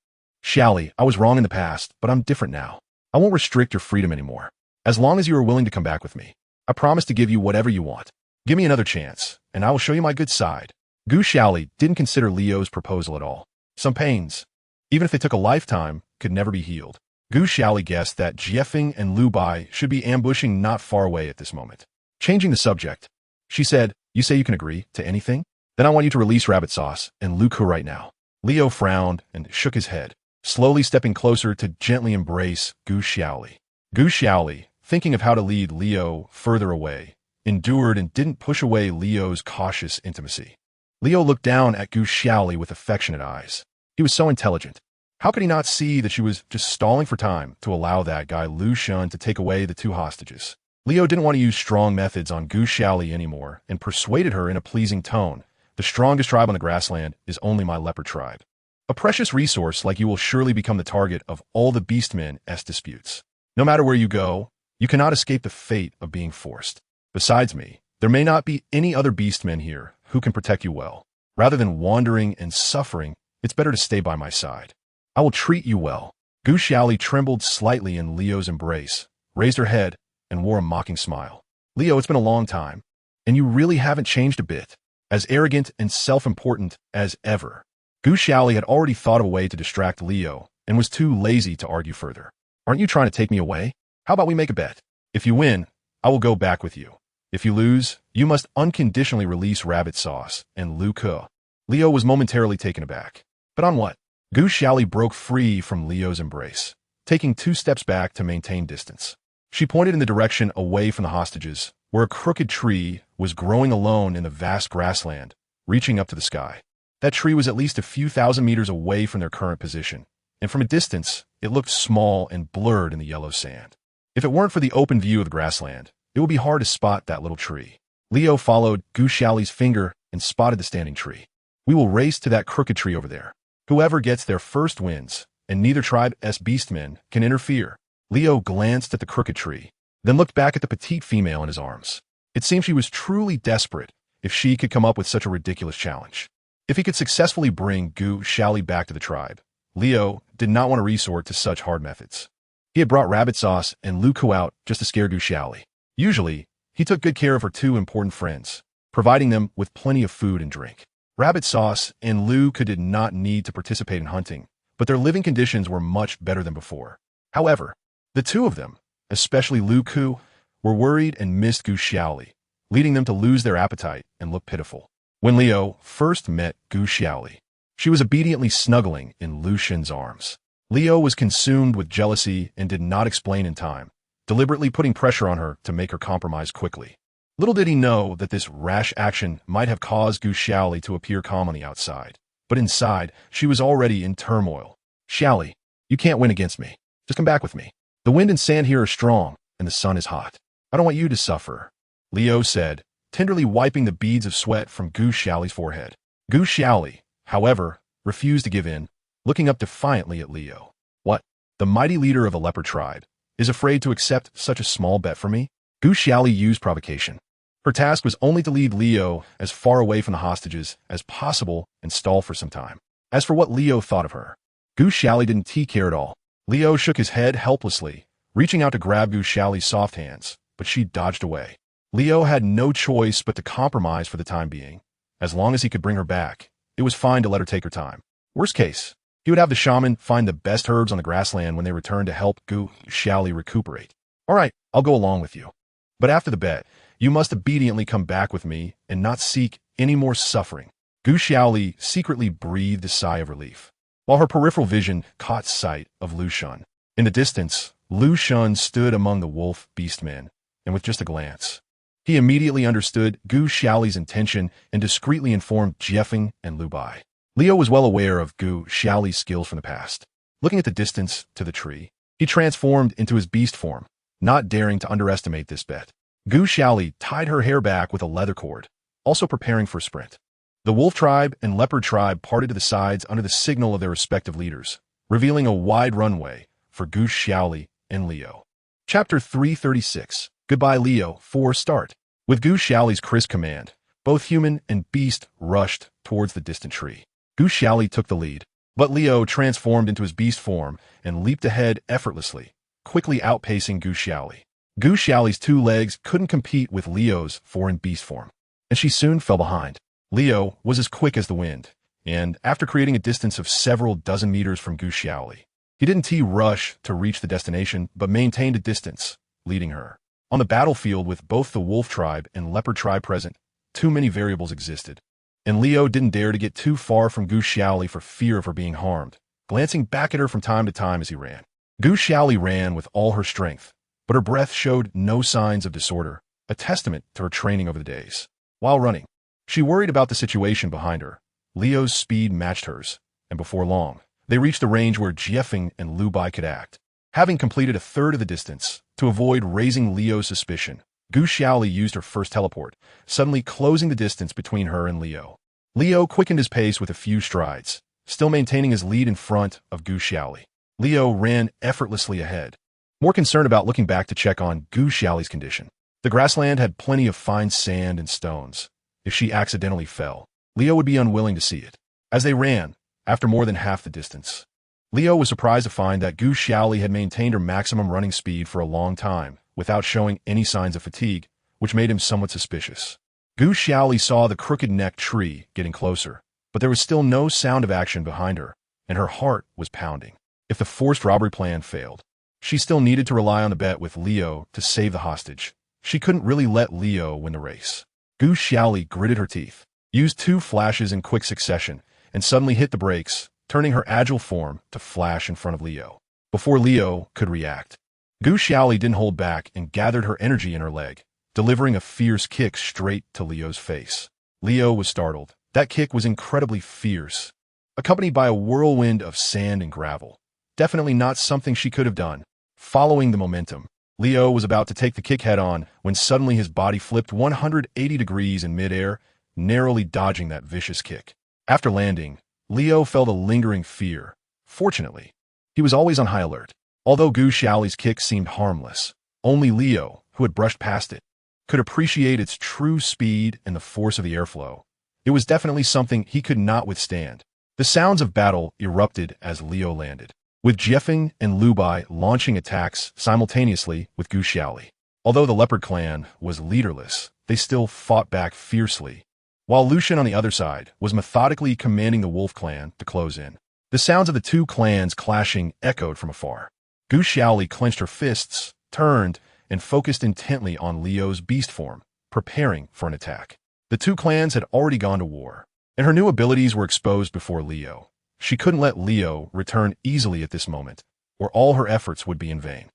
Xiaoli, I was wrong in the past, but I'm different now. I won't restrict your freedom anymore. As long as you are willing to come back with me, I promise to give you whatever you want. Give me another chance, and I will show you my good side. Gu Xiaoli didn't consider Leo's proposal at all. Some pains, even if they took a lifetime, could never be healed. Gu Xiaoli guessed that Jiefeng and Lu Bai should be ambushing not far away at this moment. Changing the subject, she said, you say you can agree to anything? Then I want you to release Rabbit Sauce and Lu Ku right now. Leo frowned and shook his head, slowly stepping closer to gently embrace Gu Xiaoli. Gu Xiaoli, thinking of how to lead Leo further away, endured and didn't push away Leo's cautious intimacy. Leo looked down at Gu Xiaoli with affectionate eyes. He was so intelligent. How could he not see that she was just stalling for time to allow that guy Lu Shun to take away the two hostages? Leo didn't want to use strong methods on Gu Xiaoli anymore and persuaded her in a pleasing tone. The strongest tribe on the grassland is only my leopard tribe. A precious resource like you will surely become the target of all the beastmen's disputes. No matter where you go, you cannot escape the fate of being forced. Besides me, there may not be any other beastmen here who can protect you well. Rather than wandering and suffering, it's better to stay by my side. I will treat you well. Gu Xiaoli trembled slightly in Leo's embrace, raised her head, and wore a mocking smile. Leo, it's been a long time, and you really haven't changed a bit. As arrogant and self-important as ever. Gu Xiaoli had already thought of a way to distract Leo and was too lazy to argue further. Aren't you trying to take me away? How about we make a bet? If you win, I will go back with you. If you lose, you must unconditionally release Rabbit Sauce and Lu Ku. Leo was momentarily taken aback. But on what? Gu Xiaoli broke free from Leo's embrace, taking 2 steps back to maintain distance. She pointed in the direction away from the hostages, where a crooked tree was growing alone in the vast grassland, reaching up to the sky. That tree was at least a few thousand meters away from their current position, and from a distance, it looked small and blurred in the yellow sand. If it weren't for the open view of the grassland, it would be hard to spot that little tree. Leo followed Gu Xiaoli's finger and spotted the standing tree. We will race to that crooked tree over there. Whoever gets there first wins, and neither tribe's beastmen can interfere. Leo glanced at the crooked tree, then looked back at the petite female in his arms. It seemed she was truly desperate if she could come up with such a ridiculous challenge. If he could successfully bring Gu Xiaoli back to the tribe, Leo did not want to resort to such hard methods. He had brought Rabbit Sauce and Lu Ku out just to scare Gu Xiaoli. Usually, he took good care of her 2 important friends, providing them with plenty of food and drink. Rabbit Sauce and Lu Ku did not need to participate in hunting, but their living conditions were much better than before. However, the 2 of them, especially Lu Ku, were worried and missed Gu Xiaoli, leading them to lose their appetite and look pitiful. When Leo first met Gu Xiaoli, she was obediently snuggling in Lu Xun's arms. Leo was consumed with jealousy and did not explain in time, deliberately putting pressure on her to make her compromise quickly. Little did he know that this rash action might have caused Gu Xiaoli to appear calm on the outside, but inside, she was already in turmoil. Xiaoli, you can't win against me. Just come back with me. The wind and sand here are strong, and the sun is hot. I don't want you to suffer, Leo said, tenderly wiping the beads of sweat from Gu Xiaoli's forehead. Gu Xiaoli, however, refused to give in, looking up defiantly at Leo. What? The mighty leader of a leopard tribe is afraid to accept such a small bet from me? Gu Xiaoli used provocation. Her task was only to lead Leo as far away from the hostages as possible and stall for some time. As for what Leo thought of her, Gu Xiaoli didn't care at all. Leo shook his head helplessly, reaching out to grab Gu Xiaoli's soft hands, but she dodged away. Leo had no choice but to compromise for the time being. As long as he could bring her back, it was fine to let her take her time. Worst case, he would have the shaman find the best herbs on the grassland when they returned to help Gu Xiaoli recuperate. All right, I'll go along with you. But after the bet, you must obediently come back with me and not seek any more suffering. Gu Xiaoli secretly breathed a sigh of relief, while her peripheral vision caught sight of Lu Shun. In the distance, Lu Shun stood among the wolf beastmen, and with just a glance, he immediately understood Gu Xiaoli's intention and discreetly informed Jiefeng and Lu Bai. Leo was well aware of Gu Xiaoli's skills from the past. Looking at the distance to the tree, he transformed into his beast form, not daring to underestimate this bet. Gu Xiaoli tied her hair back with a leather cord, also preparing for a sprint. The wolf tribe and leopard tribe parted to the sides under the signal of their respective leaders, revealing a wide runway for Gu Xiaoli and Leo. Chapter 336. Goodbye Leo, 4 start. With Gu Xiaoli's crisp command, Both human and beast rushed towards the distant tree. Gu Xiaoli took the lead, but Leo transformed into his beast form and leaped ahead effortlessly, quickly outpacing Gu Xiaoli. Gu Xiaoli's 2 legs couldn't compete with Leo's 4 in beast form, and she soon fell behind. Leo was as quick as the wind, and after creating a distance of several dozen meters from Gu Xiaoli, he didn't rush to reach the destination but maintained a distance, leading her. On the battlefield with both the wolf tribe and leopard tribe present, too many variables existed, and Leo didn't dare to get too far from Gu Xiaoli for fear of her being harmed, glancing back at her from time to time as he ran. Gu Xiaoli ran with all her strength, but her breath showed no signs of disorder, a testament to her training over the days. While running, she worried about the situation behind her. Leo's speed matched hers, and before long, they reached the range where Jiefeng and Lu Bai could act. Having completed a third of the distance, to avoid raising Leo's suspicion, Gu Xiaoli used her first teleport, suddenly closing the distance between her and Leo. Leo quickened his pace with a few strides, still maintaining his lead in front of Gu Xiaoli. Leo ran effortlessly ahead, more concerned about looking back to check on Gu Xiaoli's condition. The grassland had plenty of fine sand and stones. If she accidentally fell, Leo would be unwilling to see it. As they ran, after more than half the distance, Leo was surprised to find that Gu Xiaoli had maintained her maximum running speed for a long time, without showing any signs of fatigue, which made him somewhat suspicious. Gu Xiaoli saw the crooked-necked tree getting closer, but there was still no sound of action behind her, and her heart was pounding. If the forced robbery plan failed, she still needed to rely on the bet with Leo to save the hostage. She couldn't really let Leo win the race. Gu Xiaoli gritted her teeth, used 2 flashes in quick succession, and suddenly hit the brakes, turning her agile form to flash in front of Leo. Before Leo could react, Gu Xiaoli didn't hold back and gathered her energy in her leg, delivering a fierce kick straight to Leo's face. Leo was startled. That kick was incredibly fierce, accompanied by a whirlwind of sand and gravel. Definitely not something she could have done. Following the momentum, Leo was about to take the kick head-on when suddenly his body flipped 180 degrees in midair, narrowly dodging that vicious kick. After landing, Leo felt a lingering fear. Fortunately, he was always on high alert. Although Gu Xiaoli's kick seemed harmless, only Leo, who had brushed past it, could appreciate its true speed and the force of the airflow. It was definitely something he could not withstand. The sounds of battle erupted as Leo landed, with Jiefeng and Lu Bai launching attacks simultaneously with Gu Xiaoli. Although the Leopard clan was leaderless, they still fought back fiercely, while Lucian on the other side was methodically commanding the Wolf clan to close in. The sounds of the 2 clans clashing echoed from afar. Gu Xiaoli clenched her fists, turned, and focused intently on Leo's beast form, preparing for an attack. The 2 clans had already gone to war, and her new abilities were exposed before Leo. She couldn't let Leo return easily at this moment, or all her efforts would be in vain.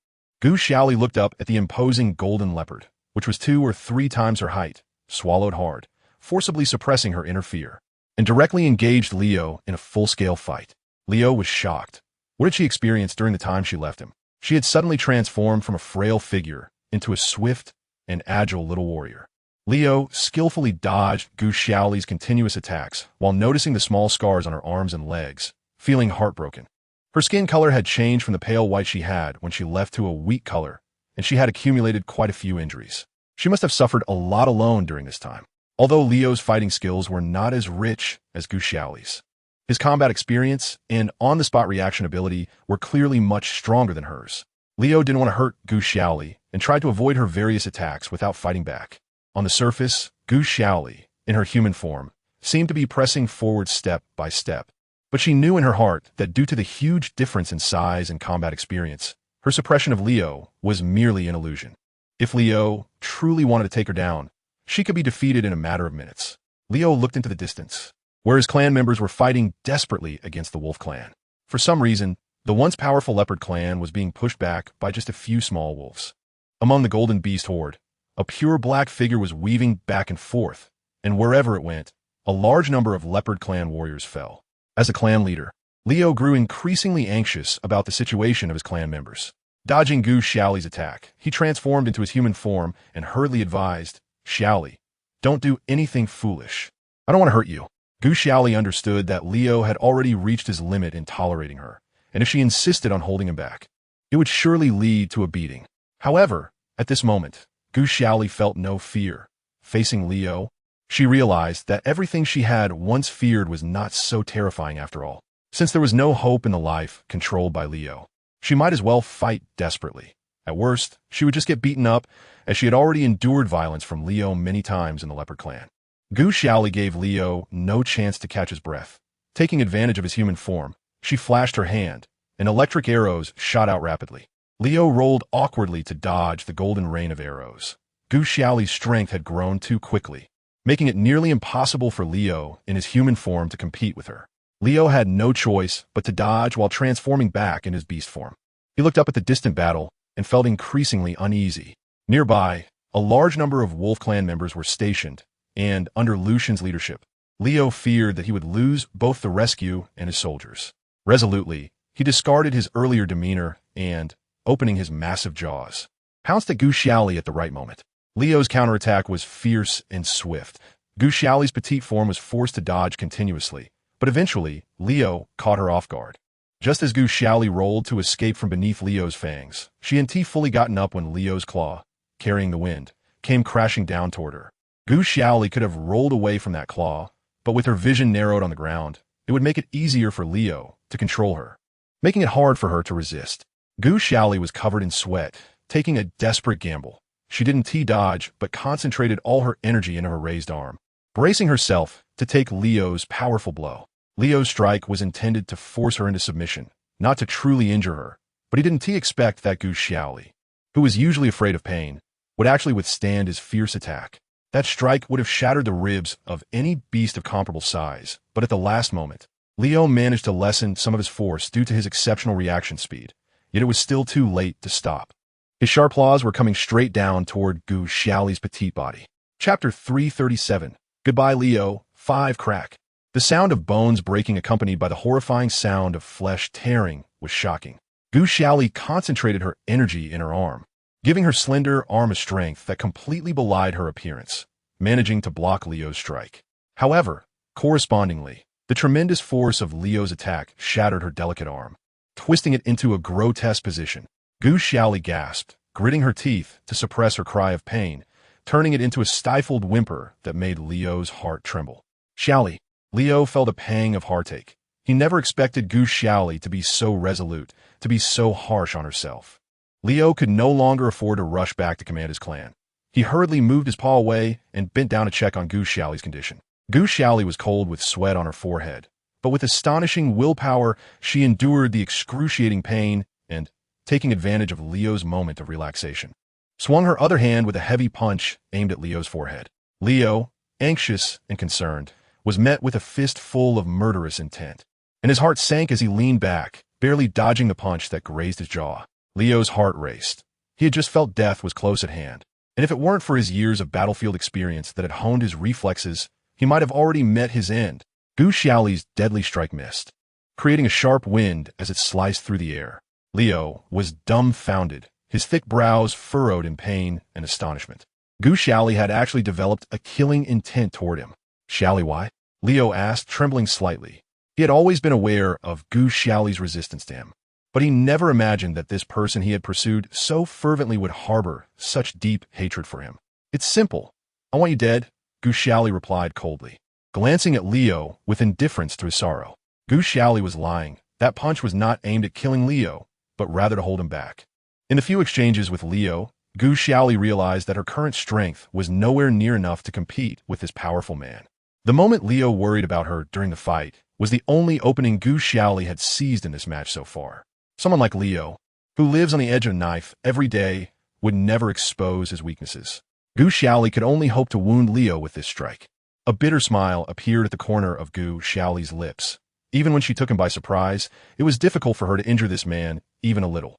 Gu Xiaoli looked up at the imposing golden leopard, which was 2 or 3 times her height, swallowed hard, forcibly suppressing her inner fear, and directly engaged Leo in a full-scale fight. Leo was shocked. What had she experienced during the time she left him? She had suddenly transformed from a frail figure into a swift and agile little warrior. Leo skillfully dodged Gu Xiaoli's continuous attacks while noticing the small scars on her arms and legs, feeling heartbroken. Her skin color had changed from the pale white she had when she left to a weak color, and she had accumulated quite a few injuries. She must have suffered a lot alone during this time. Although Leo's fighting skills were not as rich as Gu Xiaoli's, his combat experience and on-the-spot reaction ability were clearly much stronger than hers. Leo didn't want to hurt Gu Xiaoli and tried to avoid her various attacks without fighting back. On the surface, Gu Xiaoli, in her human form, seemed to be pressing forward step by step, but she knew in her heart that due to the huge difference in size and combat experience, her suppression of Leo was merely an illusion. If Leo truly wanted to take her down, she could be defeated in a matter of minutes. Leo looked into the distance, where his clan members were fighting desperately against the Wolf clan. For some reason, the once powerful Leopard clan was being pushed back by just a few small wolves. Among the Golden Beast horde, a pure black figure was weaving back and forth, and wherever it went, a large number of Leopard clan warriors fell. As a clan leader, Leo grew increasingly anxious about the situation of his clan members. Dodging Gu Xiaoli's attack, he transformed into his human form and hurriedly advised, "Xiaoli, don't do anything foolish. I don't want to hurt you." Gu Xiaoli understood that Leo had already reached his limit in tolerating her, and if she insisted on holding him back, it would surely lead to a beating. However, at this moment, Gu Xiaoli felt no fear. Facing Leo, She realized that everything she had once feared was not so terrifying after all. Since there was no hope in the life controlled by Leo, she might as well fight desperately. At worst, she would just get beaten up, as she had already endured violence from Leo many times in the Leopard clan. Gu Xiaoli gave Leo no chance to catch his breath. Taking advantage of his human form, she flashed her hand, and electric arrows shot out rapidly. Leo rolled awkwardly to dodge the golden rain of arrows. Gu Xiaoli's strength had grown too quickly, making it nearly impossible for Leo in his human form to compete with her. Leo had no choice but to dodge while transforming back in his beast form. He looked up at the distant battle and felt increasingly uneasy. Nearby, a large number of Wolf Clan members were stationed, and under Lucian's leadership, Leo feared that he would lose both the rescue and his soldiers. Resolutely, he discarded his earlier demeanor and, opening his massive jaws, pounced at Gu Xiaoli at the right moment. Leo's counterattack was fierce and swift. Gu Xiaoli's petite form was forced to dodge continuously, but eventually, Leo caught her off guard. Just as Gu Xiaoli rolled to escape from beneath Leo's fangs, she hadn't fully gotten up when Leo's claw, carrying the wind, came crashing down toward her. Gu Xiaoli could have rolled away from that claw, but with her vision narrowed on the ground, it would make it easier for Leo to control her, making it hard for her to resist. Gu Xiaoli was covered in sweat, taking a desperate gamble. She didn't T-dodge, but concentrated all her energy into her raised arm, bracing herself to take Leo's powerful blow. Leo's strike was intended to force her into submission, not to truly injure her, but he didn't expect that Gu Xiaoli, who was usually afraid of pain, would actually withstand his fierce attack. That strike would have shattered the ribs of any beast of comparable size, but at the last moment, Leo managed to lessen some of his force due to his exceptional reaction speed, yet it was still too late to stop. His sharp claws were coming straight down toward Gu Xiaoli's petite body. Chapter 337. Goodbye, Leo. 5 crack. The sound of bones breaking accompanied by the horrifying sound of flesh tearing was shocking. Gu Xiaoli concentrated her energy in her arm, giving her slender arm a strength that completely belied her appearance, managing to block Leo's strike. However, correspondingly, the tremendous force of Leo's attack shattered her delicate arm, twisting it into a grotesque position. Gu Xiaoli gasped, gritting her teeth to suppress her cry of pain, turning it into a stifled whimper that made Leo's heart tremble. Xiaoli. Leo felt a pang of heartache. He never expected Gu Xiaoli to be so resolute, to be so harsh on herself. Leo could no longer afford to rush back to command his clan. He hurriedly moved his paw away and bent down to check on Gu Xiaoli's condition. Gu Xiaoli was cold with sweat on her forehead, but with astonishing willpower, she endured the excruciating pain and, taking advantage of Leo's moment of relaxation, swung her other hand with a heavy punch aimed at Leo's forehead. Leo, anxious and concerned, was met with a fist full of murderous intent, and his heart sank as he leaned back, barely dodging the punch that grazed his jaw. Leo's heart raced. He had just felt death was close at hand, and if it weren't for his years of battlefield experience that had honed his reflexes, he might have already met his end. Gu Xiaoli's deadly strike missed, creating a sharp wind as it sliced through the air. Leo was dumbfounded, his thick brows furrowed in pain and astonishment. Gu Xiaoli had actually developed a killing intent toward him. Xiaoli, why? Leo asked, trembling slightly. He had always been aware of Gu Xiaoli's resistance to him, but he never imagined that this person he had pursued so fervently would harbor such deep hatred for him. It's simple. I want you dead, Gu Xiaoli replied coldly, glancing at Leo with indifference to his sorrow. Gu Xiaoli was lying. That punch was not aimed at killing Leo, but rather to hold him back. In the few exchanges with Leo, Gu Xiaoli realized that her current strength was nowhere near enough to compete with this powerful man. The moment Leo worried about her during the fight was the only opening Gu Xiaoli had seized in this match so far. Someone like Leo, who lives on the edge of a knife every day, would never expose his weaknesses. Gu Xiaoli could only hope to wound Leo with this strike. A bitter smile appeared at the corner of Gu Xiaoli's lips. Even when she took him by surprise, it was difficult for her to injure this man even a little.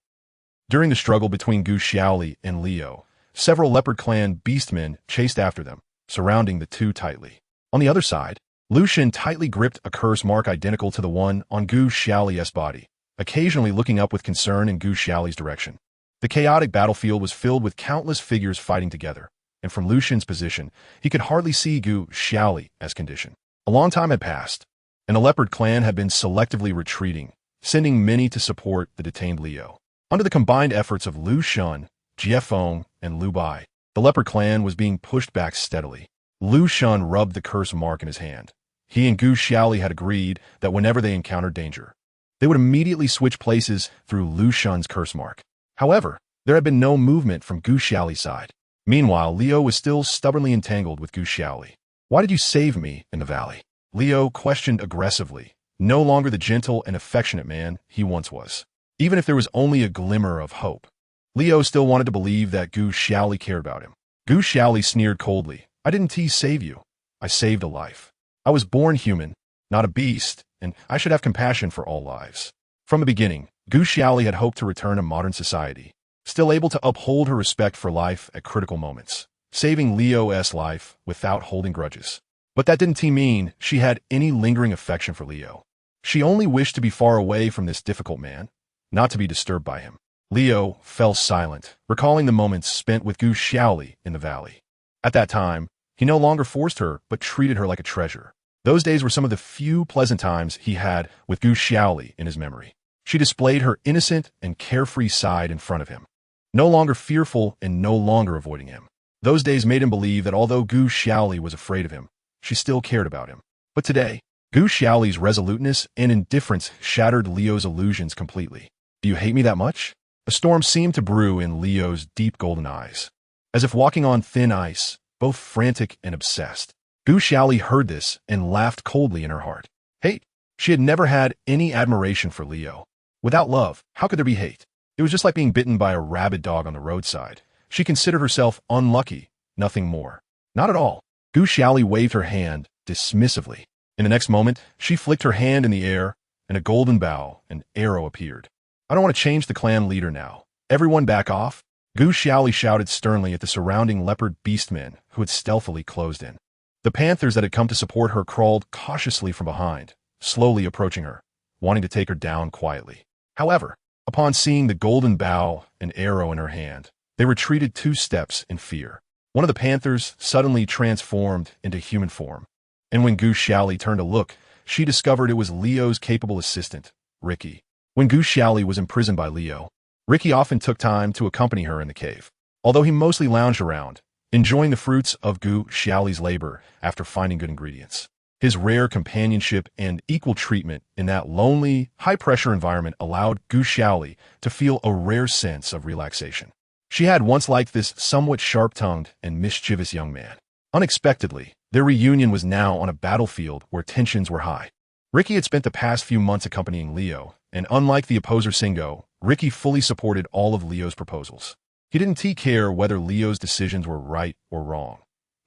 During the struggle between Gu Xiaoli and Leo, several Leopard clan beastmen chased after them, surrounding the two tightly. On the other side, Lucian tightly gripped a curse mark identical to the one on Gu Xiaoli's body, occasionally looking up with concern in Gu Xiaoli's direction. The chaotic battlefield was filled with countless figures fighting together, and from Lucian's position, he could hardly see Gu Xiaoli as condition. A long time had passed, and the Leopard clan had been selectively retreating, sending many to support the detained Leo. Under the combined efforts of Lu Shun, Jie Feng, and Lu Bai, the Leopard clan was being pushed back steadily. Lu Shun rubbed the curse mark in his hand. He and Gu Xiaoli had agreed that whenever they encountered danger, they would immediately switch places through Lu Shun's curse mark. However, there had been no movement from Gu Xiaoli's side. Meanwhile, Leo was still stubbornly entangled with Gu Xiaoli. "Why did you save me in the valley?" Leo questioned aggressively, no longer the gentle and affectionate man he once was. Even if there was only a glimmer of hope, Leo still wanted to believe that Gu Xiaoli cared about him. Gu Xiaoli sneered coldly. "I didn't save you. I saved a life. I was born human, not a beast, and I should have compassion for all lives." From the beginning, Gu Xiaoli had hoped to return to modern society, still able to uphold her respect for life at critical moments, saving Leo's life without holding grudges. But that didn't mean she had any lingering affection for Leo. She only wished to be far away from this difficult man, not to be disturbed by him. Leo fell silent, recalling the moments spent with Gu Xiaoli in the valley. At that time, he no longer forced her, but treated her like a treasure. Those days were some of the few pleasant times he had with Gu Xiaoli in his memory. She displayed her innocent and carefree side in front of him, no longer fearful and no longer avoiding him. Those days made him believe that although Gu Xiaoli was afraid of him, she still cared about him. But today, Gu Xiaoli's resoluteness and indifference shattered Leo's illusions completely. "Do you hate me that much?" A storm seemed to brew in Leo's deep golden eyes, as if walking on thin ice, both frantic and obsessed. Gu Xiaoli heard this and laughed coldly in her heart. Hate? She had never had any admiration for Leo. Without love, how could there be hate? It was just like being bitten by a rabid dog on the roadside. She considered herself unlucky, nothing more. Not at all. Gu Xiaoli waved her hand dismissively. In the next moment, she flicked her hand in the air, and a golden bow, an arrow appeared. "I don't want to change the clan leader now. Everyone back off." Gu Xiaoli shouted sternly at the surrounding leopard beastmen who had stealthily closed in. The panthers that had come to support her crawled cautiously from behind, slowly approaching her, wanting to take her down quietly. However, upon seeing the golden bow and arrow in her hand, they retreated 2 steps in fear. One of the panthers suddenly transformed into human form, and when Gu Xiaoli turned to look, she discovered it was Leo's capable assistant, Ricky. When Gu Xiaoli was imprisoned by Leo, Ricky often took time to accompany her in the cave, although he mostly lounged around, enjoying the fruits of Gu Xiaoli's labor after finding good ingredients. His rare companionship and equal treatment in that lonely, high-pressure environment allowed Gu Xiaoli to feel a rare sense of relaxation. She had once liked this somewhat sharp-tongued and mischievous young man. Unexpectedly, their reunion was now on a battlefield where tensions were high. Ricky had spent the past few months accompanying Leo, and unlike the opposer Singo, Ricky fully supported all of Leo's proposals. He didn't care whether Leo's decisions were right or wrong.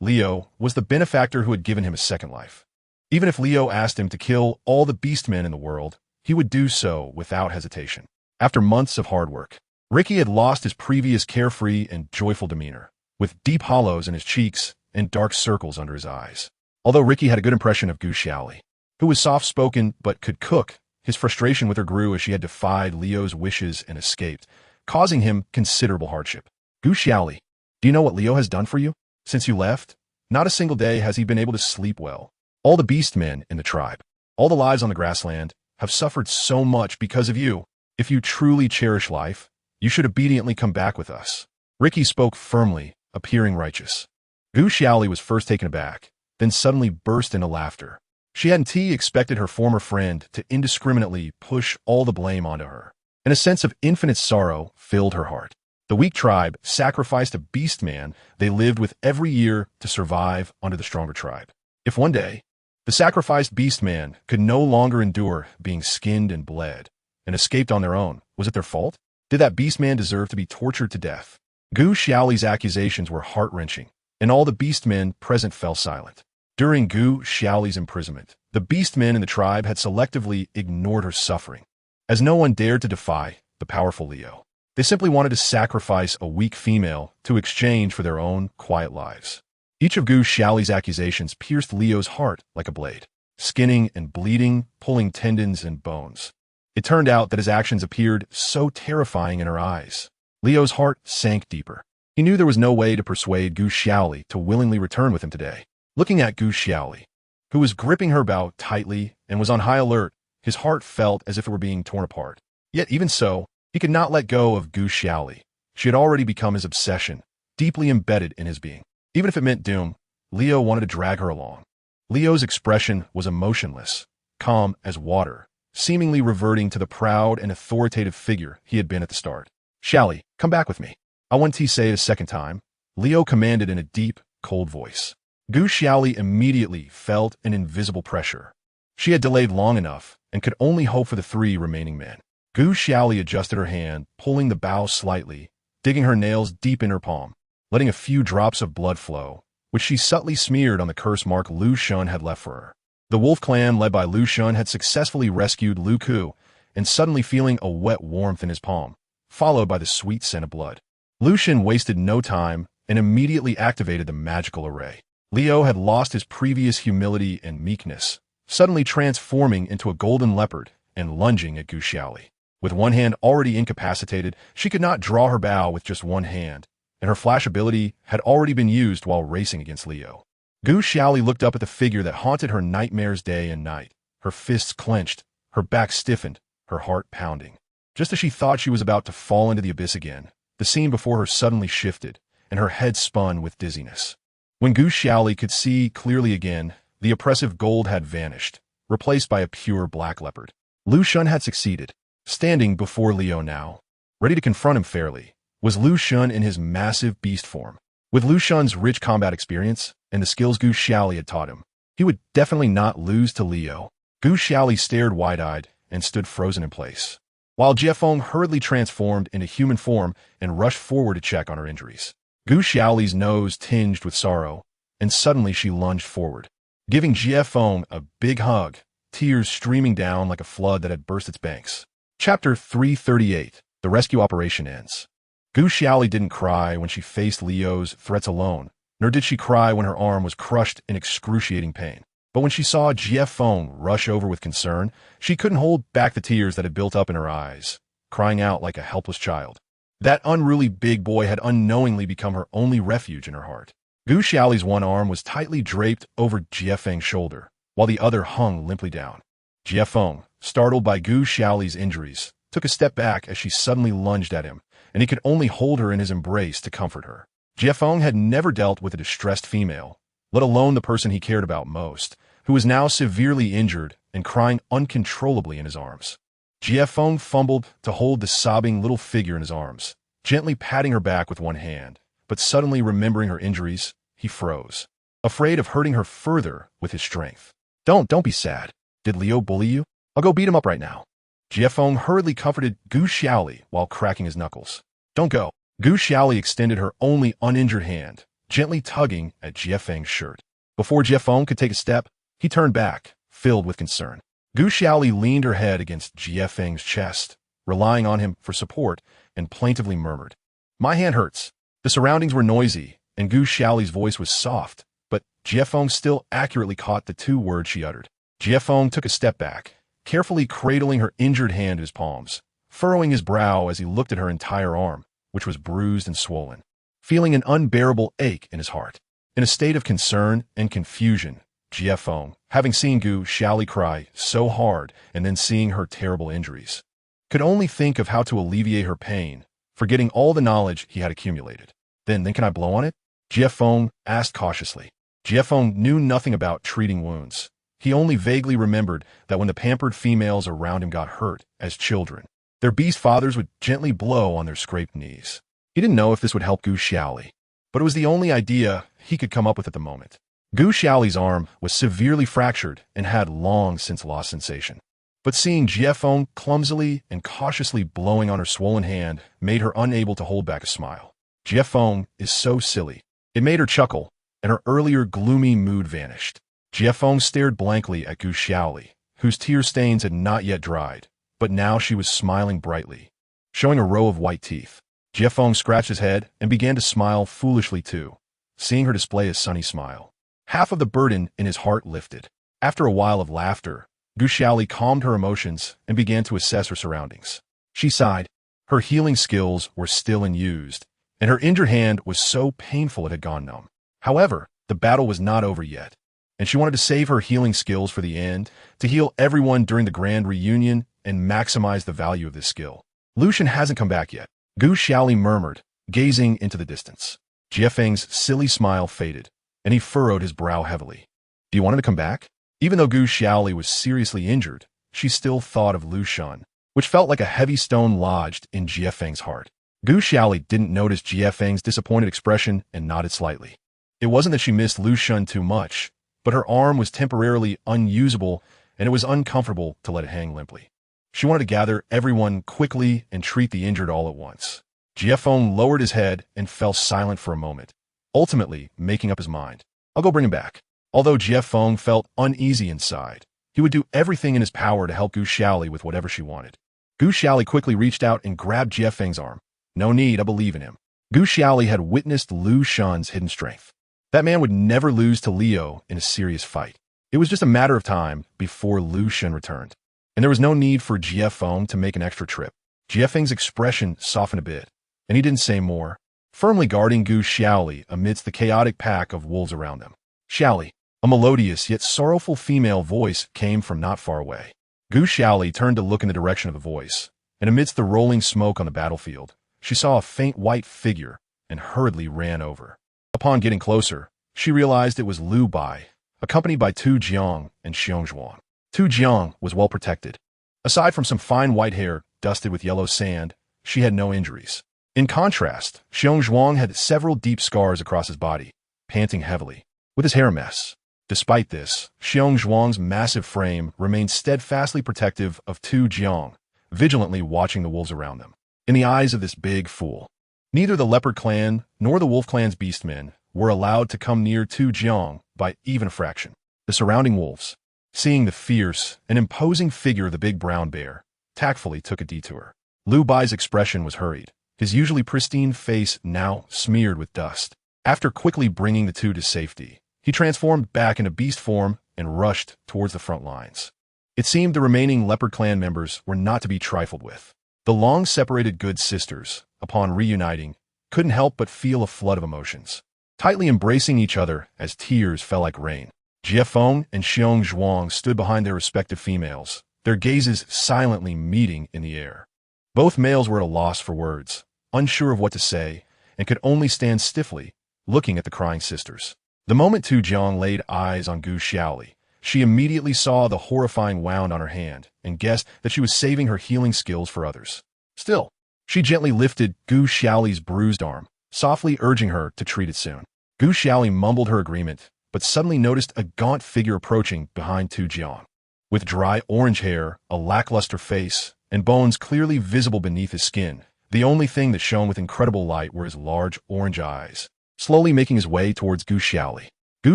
Leo was the benefactor who had given him a second life. Even if Leo asked him to kill all the beastmen in the world, he would do so without hesitation. After months of hard work, Ricky had lost his previous carefree and joyful demeanor, with deep hollows in his cheeks and dark circles under his eyes. Although Ricky had a good impression of Gu Xiaoli, who was soft-spoken but could cook, his frustration with her grew as she had defied Leo's wishes and escaped, causing him considerable hardship. "Gu Xiaoli, do you know what Leo has done for you? Since you left, not a single day has he been able to sleep well. All the beastmen in the tribe, all the lives on the grassland, have suffered so much because of you. If you truly cherish life, you should obediently come back with us." Ricky spoke firmly, appearing righteous. Gu Xiaoli was first taken aback, then suddenly burst into laughter. She hadn't expected her former friend to indiscriminately push all the blame onto her, and a sense of infinite sorrow filled her heart. The weak tribe sacrificed a beast man they lived with every year to survive under the stronger tribe. If one day, the sacrificed beast man could no longer endure being skinned and bled, and escaped on their own, was it their fault? Did that beast man deserve to be tortured to death? Gu Xiaoli's accusations were heart-wrenching, and all the beast men present fell silent. During Gu Xiaoli's imprisonment, the beastmen in the tribe had selectively ignored her suffering, as no one dared to defy the powerful Leo. They simply wanted to sacrifice a weak female to exchange for their own quiet lives. Each of Gu Xiaoli's accusations pierced Leo's heart like a blade, skinning and bleeding, pulling tendons and bones. It turned out that his actions appeared so terrifying in her eyes. Leo's heart sank deeper. He knew there was no way to persuade Gu Xiaoli to willingly return with him today. Looking at Gu Xiaoli, who was gripping her bow tightly and was on high alert, his heart felt as if it were being torn apart. Yet even so, he could not let go of Gu Xiaoli. She had already become his obsession, deeply embedded in his being. Even if it meant doom, Leo wanted to drag her along. Leo's expression was emotionless, calm as water, seemingly reverting to the proud and authoritative figure he had been at the start. Xiaoli, come back with me. I want to say it a second time, Leo commanded in a deep, cold voice. Gu Xiaoli immediately felt an invisible pressure. She had delayed long enough and could only hope for the 3 remaining men. Gu Xiaoli adjusted her hand, pulling the bow slightly, digging her nails deep in her palm, letting a few drops of blood flow, which she subtly smeared on the curse mark Lu Xun had left for her. The wolf clan led by Lu Xun had successfully rescued Lu Ku, and suddenly feeling a wet warmth in his palm, followed by the sweet scent of blood. Lu Xun wasted no time and immediately activated the magical array. Leo had lost his previous humility and meekness, suddenly transforming into a golden leopard and lunging at Gu Xiaoli. With one hand already incapacitated, she could not draw her bow with just one hand, and her flash ability had already been used while racing against Leo. Gu Xiaoli looked up at the figure that haunted her nightmares day and night, her fists clenched, her back stiffened, her heart pounding. Just as she thought she was about to fall into the abyss again, the scene before her suddenly shifted, and her head spun with dizziness. When Gu Xiaoli could see clearly again, the oppressive gold had vanished, replaced by a pure black leopard. Lu Xun had succeeded. Standing before Leo now, ready to confront him fairly, was Lu Xun in his massive beast form. With Lu Xun's rich combat experience and the skills Gu Xiaoli had taught him, he would definitely not lose to Leo. Gu Xiaoli stared wide-eyed and stood frozen in place, while Jiefeng hurriedly transformed into human form and rushed forward to check on her injuries. Gu Xiaoli's nose tinged with sorrow, and suddenly she lunged forward, giving Jiefeng a big hug, tears streaming down like a flood that had burst its banks. Chapter 338. The rescue operation ends. Gu Xiaoli didn't cry when she faced Leo's threats alone, nor did she cry when her arm was crushed in excruciating pain. But when she saw Jiefeng rush over with concern, she couldn't hold back the tears that had built up in her eyes, crying out like a helpless child. That unruly big boy had unknowingly become her only refuge in her heart. Gu Xiaoli's one arm was tightly draped over Jiefeng's shoulder, while the other hung limply down. Jiefeng, startled by Gu Xiaoli's injuries, took a step back as she suddenly lunged at him, and he could only hold her in his embrace to comfort her. Jiefeng had never dealt with a distressed female, let alone the person he cared about most, who was now severely injured and crying uncontrollably in his arms. Jiefeng fumbled to hold the sobbing little figure in his arms, gently patting her back with one hand, but suddenly remembering her injuries, he froze, afraid of hurting her further with his strength. Don't be sad. Did Leo bully you? I'll go beat him up right now. Jiefeng hurriedly comforted Gu Xiaoli while cracking his knuckles. Don't go. Gu Xiaoli extended her only uninjured hand, gently tugging at Jiefeng's shirt. Before Jiefeng could take a step, he turned back, filled with concern. Gu Xiaoli leaned her head against Jiefeng's chest, relying on him for support, and plaintively murmured, "My hand hurts." The surroundings were noisy, and Gu Xiaoli's voice was soft, but Jiefeng still accurately caught the 2 words she uttered. Jiefeng took a step back, carefully cradling her injured hand in his palms, furrowing his brow as he looked at her entire arm, which was bruised and swollen, feeling an unbearable ache in his heart. In a state of concern and confusion, Jiefeng, having seen Gu Xiaoli cry so hard and then seeing her terrible injuries, could only think of how to alleviate her pain, forgetting all the knowledge he had accumulated. Then can I blow on it? Jiefeng asked cautiously. Jiefeng knew nothing about treating wounds. He only vaguely remembered that when the pampered females around him got hurt as children, their beast fathers would gently blow on their scraped knees. He didn't know if this would help Gu Xiaoli, but it was the only idea he could come up with at the moment. Gu Xiaoli's arm was severely fractured and had long since lost sensation. But seeing Jiefeng clumsily and cautiously blowing on her swollen hand made her unable to hold back a smile. Jiefeng is so silly. It made her chuckle, and her earlier gloomy mood vanished. Jiefeng stared blankly at Gu Xiaoli, whose tear stains had not yet dried, but now she was smiling brightly, showing a row of white teeth. Jiefeng scratched his head and began to smile foolishly too, seeing her display a sunny smile. Half of the burden in his heart lifted. After a while of laughter, Gu Xiaoli calmed her emotions and began to assess her surroundings. She sighed. Her healing skills were still unused, and her injured hand was so painful it had gone numb. However, the battle was not over yet, and she wanted to save her healing skills for the end, to heal everyone during the grand reunion and maximize the value of this skill. Lu Xun hasn't come back yet, Gu Xiaoli murmured, gazing into the distance. Jiefeng's silly smile faded, and he furrowed his brow heavily. Do you want him to come back? Even though Gu Xiaoli was seriously injured, she still thought of Lu Shun, which felt like a heavy stone lodged in Jie Feng's heart. Gu Xiaoli didn't notice Jie Feng's disappointed expression and nodded slightly. It wasn't that she missed Lu Shun too much, but her arm was temporarily unusable, and it was uncomfortable to let it hang limply. She wanted to gather everyone quickly and treat the injured all at once. Jie Feng lowered his head and fell silent for a moment, ultimately making up his mind. I'll go bring him back. Although Jie Feng felt uneasy inside, he would do everything in his power to help Gu Xiaoli with whatever she wanted. Gu Xiaoli quickly reached out and grabbed Jie Feng's arm. No need, I believe in him. Gu Xiaoli had witnessed Lu Shun's hidden strength. That man would never lose to Leo in a serious fight. It was just a matter of time before Lu Shun returned, and there was no need for Jie Feng to make an extra trip. Jie Feng's expression softened a bit, and he didn't say more, firmly guarding Gu Xiaoli amidst the chaotic pack of wolves around them. Xiaoli, a melodious yet sorrowful female voice came from not far away. Gu Xiaoli turned to look in the direction of the voice, and amidst the rolling smoke on the battlefield, she saw a faint white figure and hurriedly ran over. Upon getting closer, she realized it was Lu Bai, accompanied by Tu Jiang and Xiong Zhuang. Tu Jiang was well protected. Aside from some fine white hair dusted with yellow sand, she had no injuries. In contrast, Xiong Zhuang had several deep scars across his body, panting heavily, with his hair a mess. Despite this, Xiong Zhuang's massive frame remained steadfastly protective of Tu Jiang, vigilantly watching the wolves around them. In the eyes of this big fool, neither the Leopard clan nor the Wolf clan's beastmen were allowed to come near Tu Jiang by even a fraction. The surrounding wolves, seeing the fierce and imposing figure of the big brown bear, tactfully took a detour. Lu Bai's expression was hurried, his usually pristine face now smeared with dust. After quickly bringing the two to safety, he transformed back into beast form and rushed towards the front lines. It seemed the remaining Leopard clan members were not to be trifled with. The long-separated good sisters, upon reuniting, couldn't help but feel a flood of emotions, tightly embracing each other as tears fell like rain. Jie Feng and Xiong Zhuang stood behind their respective females, their gazes silently meeting in the air. Both males were at a loss for words, unsure of what to say, and could only stand stiffly, looking at the crying sisters. The moment Tu Jiang laid eyes on Gu Xiaoli, she immediately saw the horrifying wound on her hand and guessed that she was saving her healing skills for others. Still, she gently lifted Gu Xiaoli's bruised arm, softly urging her to treat it soon. Gu Xiaoli mumbled her agreement, but suddenly noticed a gaunt figure approaching behind Tu Jiang. With dry orange hair, a lackluster face, and bones clearly visible beneath his skin, the only thing that shone with incredible light were his large orange eyes. Slowly making his way towards Gu Xiaoli. Gu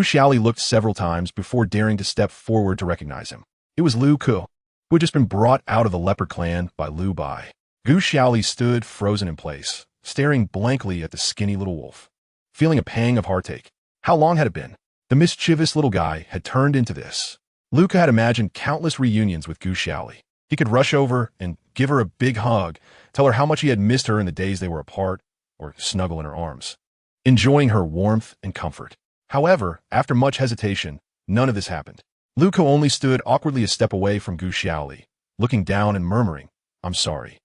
Xiaoli looked several times before daring to step forward to recognize him. It was Lu Ke, who had just been brought out of the Leopard clan by Lu Bai. Gu Xiaoli stood frozen in place, staring blankly at the skinny little wolf, feeling a pang of heartache. How long had it been? The mischievous little guy had turned into this. Lu Ke had imagined countless reunions with Gu Xiaoli. He could rush over and give her a big hug, tell her how much he had missed her in the days they were apart, or snuggle in her arms, enjoying her warmth and comfort. However, after much hesitation, none of this happened. Lu Ke only stood awkwardly a step away from Gu Xiaoli, looking down and murmuring, "I'm sorry."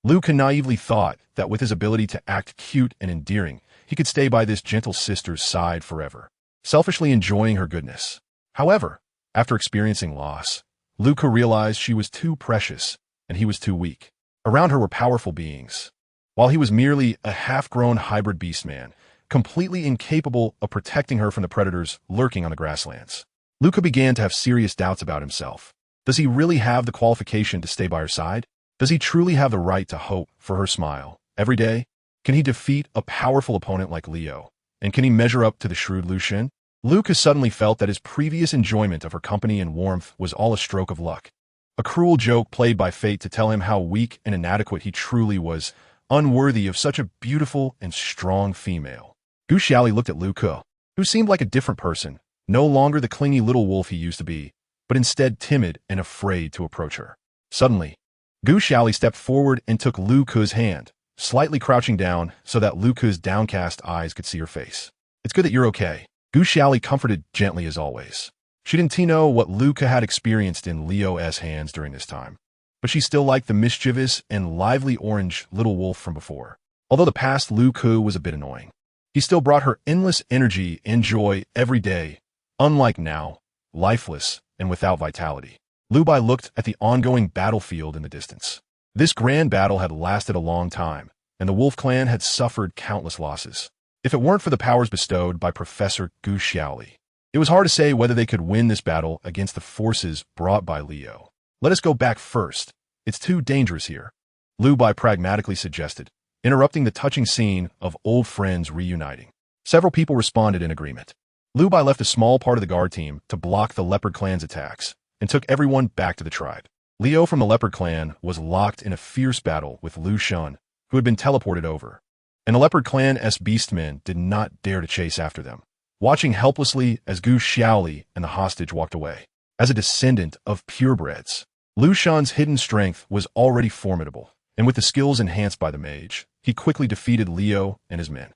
Lu Ke naively thought that with his ability to act cute and endearing, he could stay by this gentle sister's side forever, selfishly enjoying her goodness. However, after experiencing loss, Lu Ke realized she was too precious and he was too weak. Around her were powerful beings, while he was merely a half-grown hybrid beastman, completely incapable of protecting her from the predators lurking on the grasslands. Lu Ke began to have serious doubts about himself. Does he really have the qualification to stay by her side? Does he truly have the right to hope for her smile every day? Can he defeat a powerful opponent like Leo? And can he measure up to the shrewd Lu Xun? Lu Ke suddenly felt that his previous enjoyment of her company and warmth was all a stroke of luck. A cruel joke played by fate to tell him how weak and inadequate he truly was, unworthy of such a beautiful and strong female. Gu Xiaoli looked at Lu Ke, who seemed like a different person, no longer the clingy little wolf he used to be, but instead timid and afraid to approach her. Suddenly, Gu Xiaoli stepped forward and took Lu Ke's hand, slightly crouching down so that Lu Ke's downcast eyes could see her face. "It's good that you're okay," Gu Xiaoli comforted gently as always. She didn't know what Lu Ke had experienced in Leo's hands during this time, but she still liked the mischievous and lively orange little wolf from before, although the past Lu Ke was a bit annoying. He still brought her endless energy and joy every day, unlike now, lifeless and without vitality. Lu Bai looked at the ongoing battlefield in the distance. This grand battle had lasted a long time, and the Wolf clan had suffered countless losses. If it weren't for the powers bestowed by Professor Gu Xiaoli, it was hard to say whether they could win this battle against the forces brought by Leo. Let us go back first. It's too dangerous here, Lu Bai pragmatically suggested, interrupting the touching scene of old friends reuniting. Several people responded in agreement. Lu Bai left a small part of the guard team to block the Leopard clan's attacks and took everyone back to the tribe. Leo from the Leopard clan was locked in a fierce battle with Lu Shun, who had been teleported over, and the Leopard clan's beastmen did not dare to chase after them, watching helplessly as Gu Xiaoli and the hostage walked away. As a descendant of purebreds, Lu Shun's hidden strength was already formidable, and with the skills enhanced by the mage, he quickly defeated Leo and his men.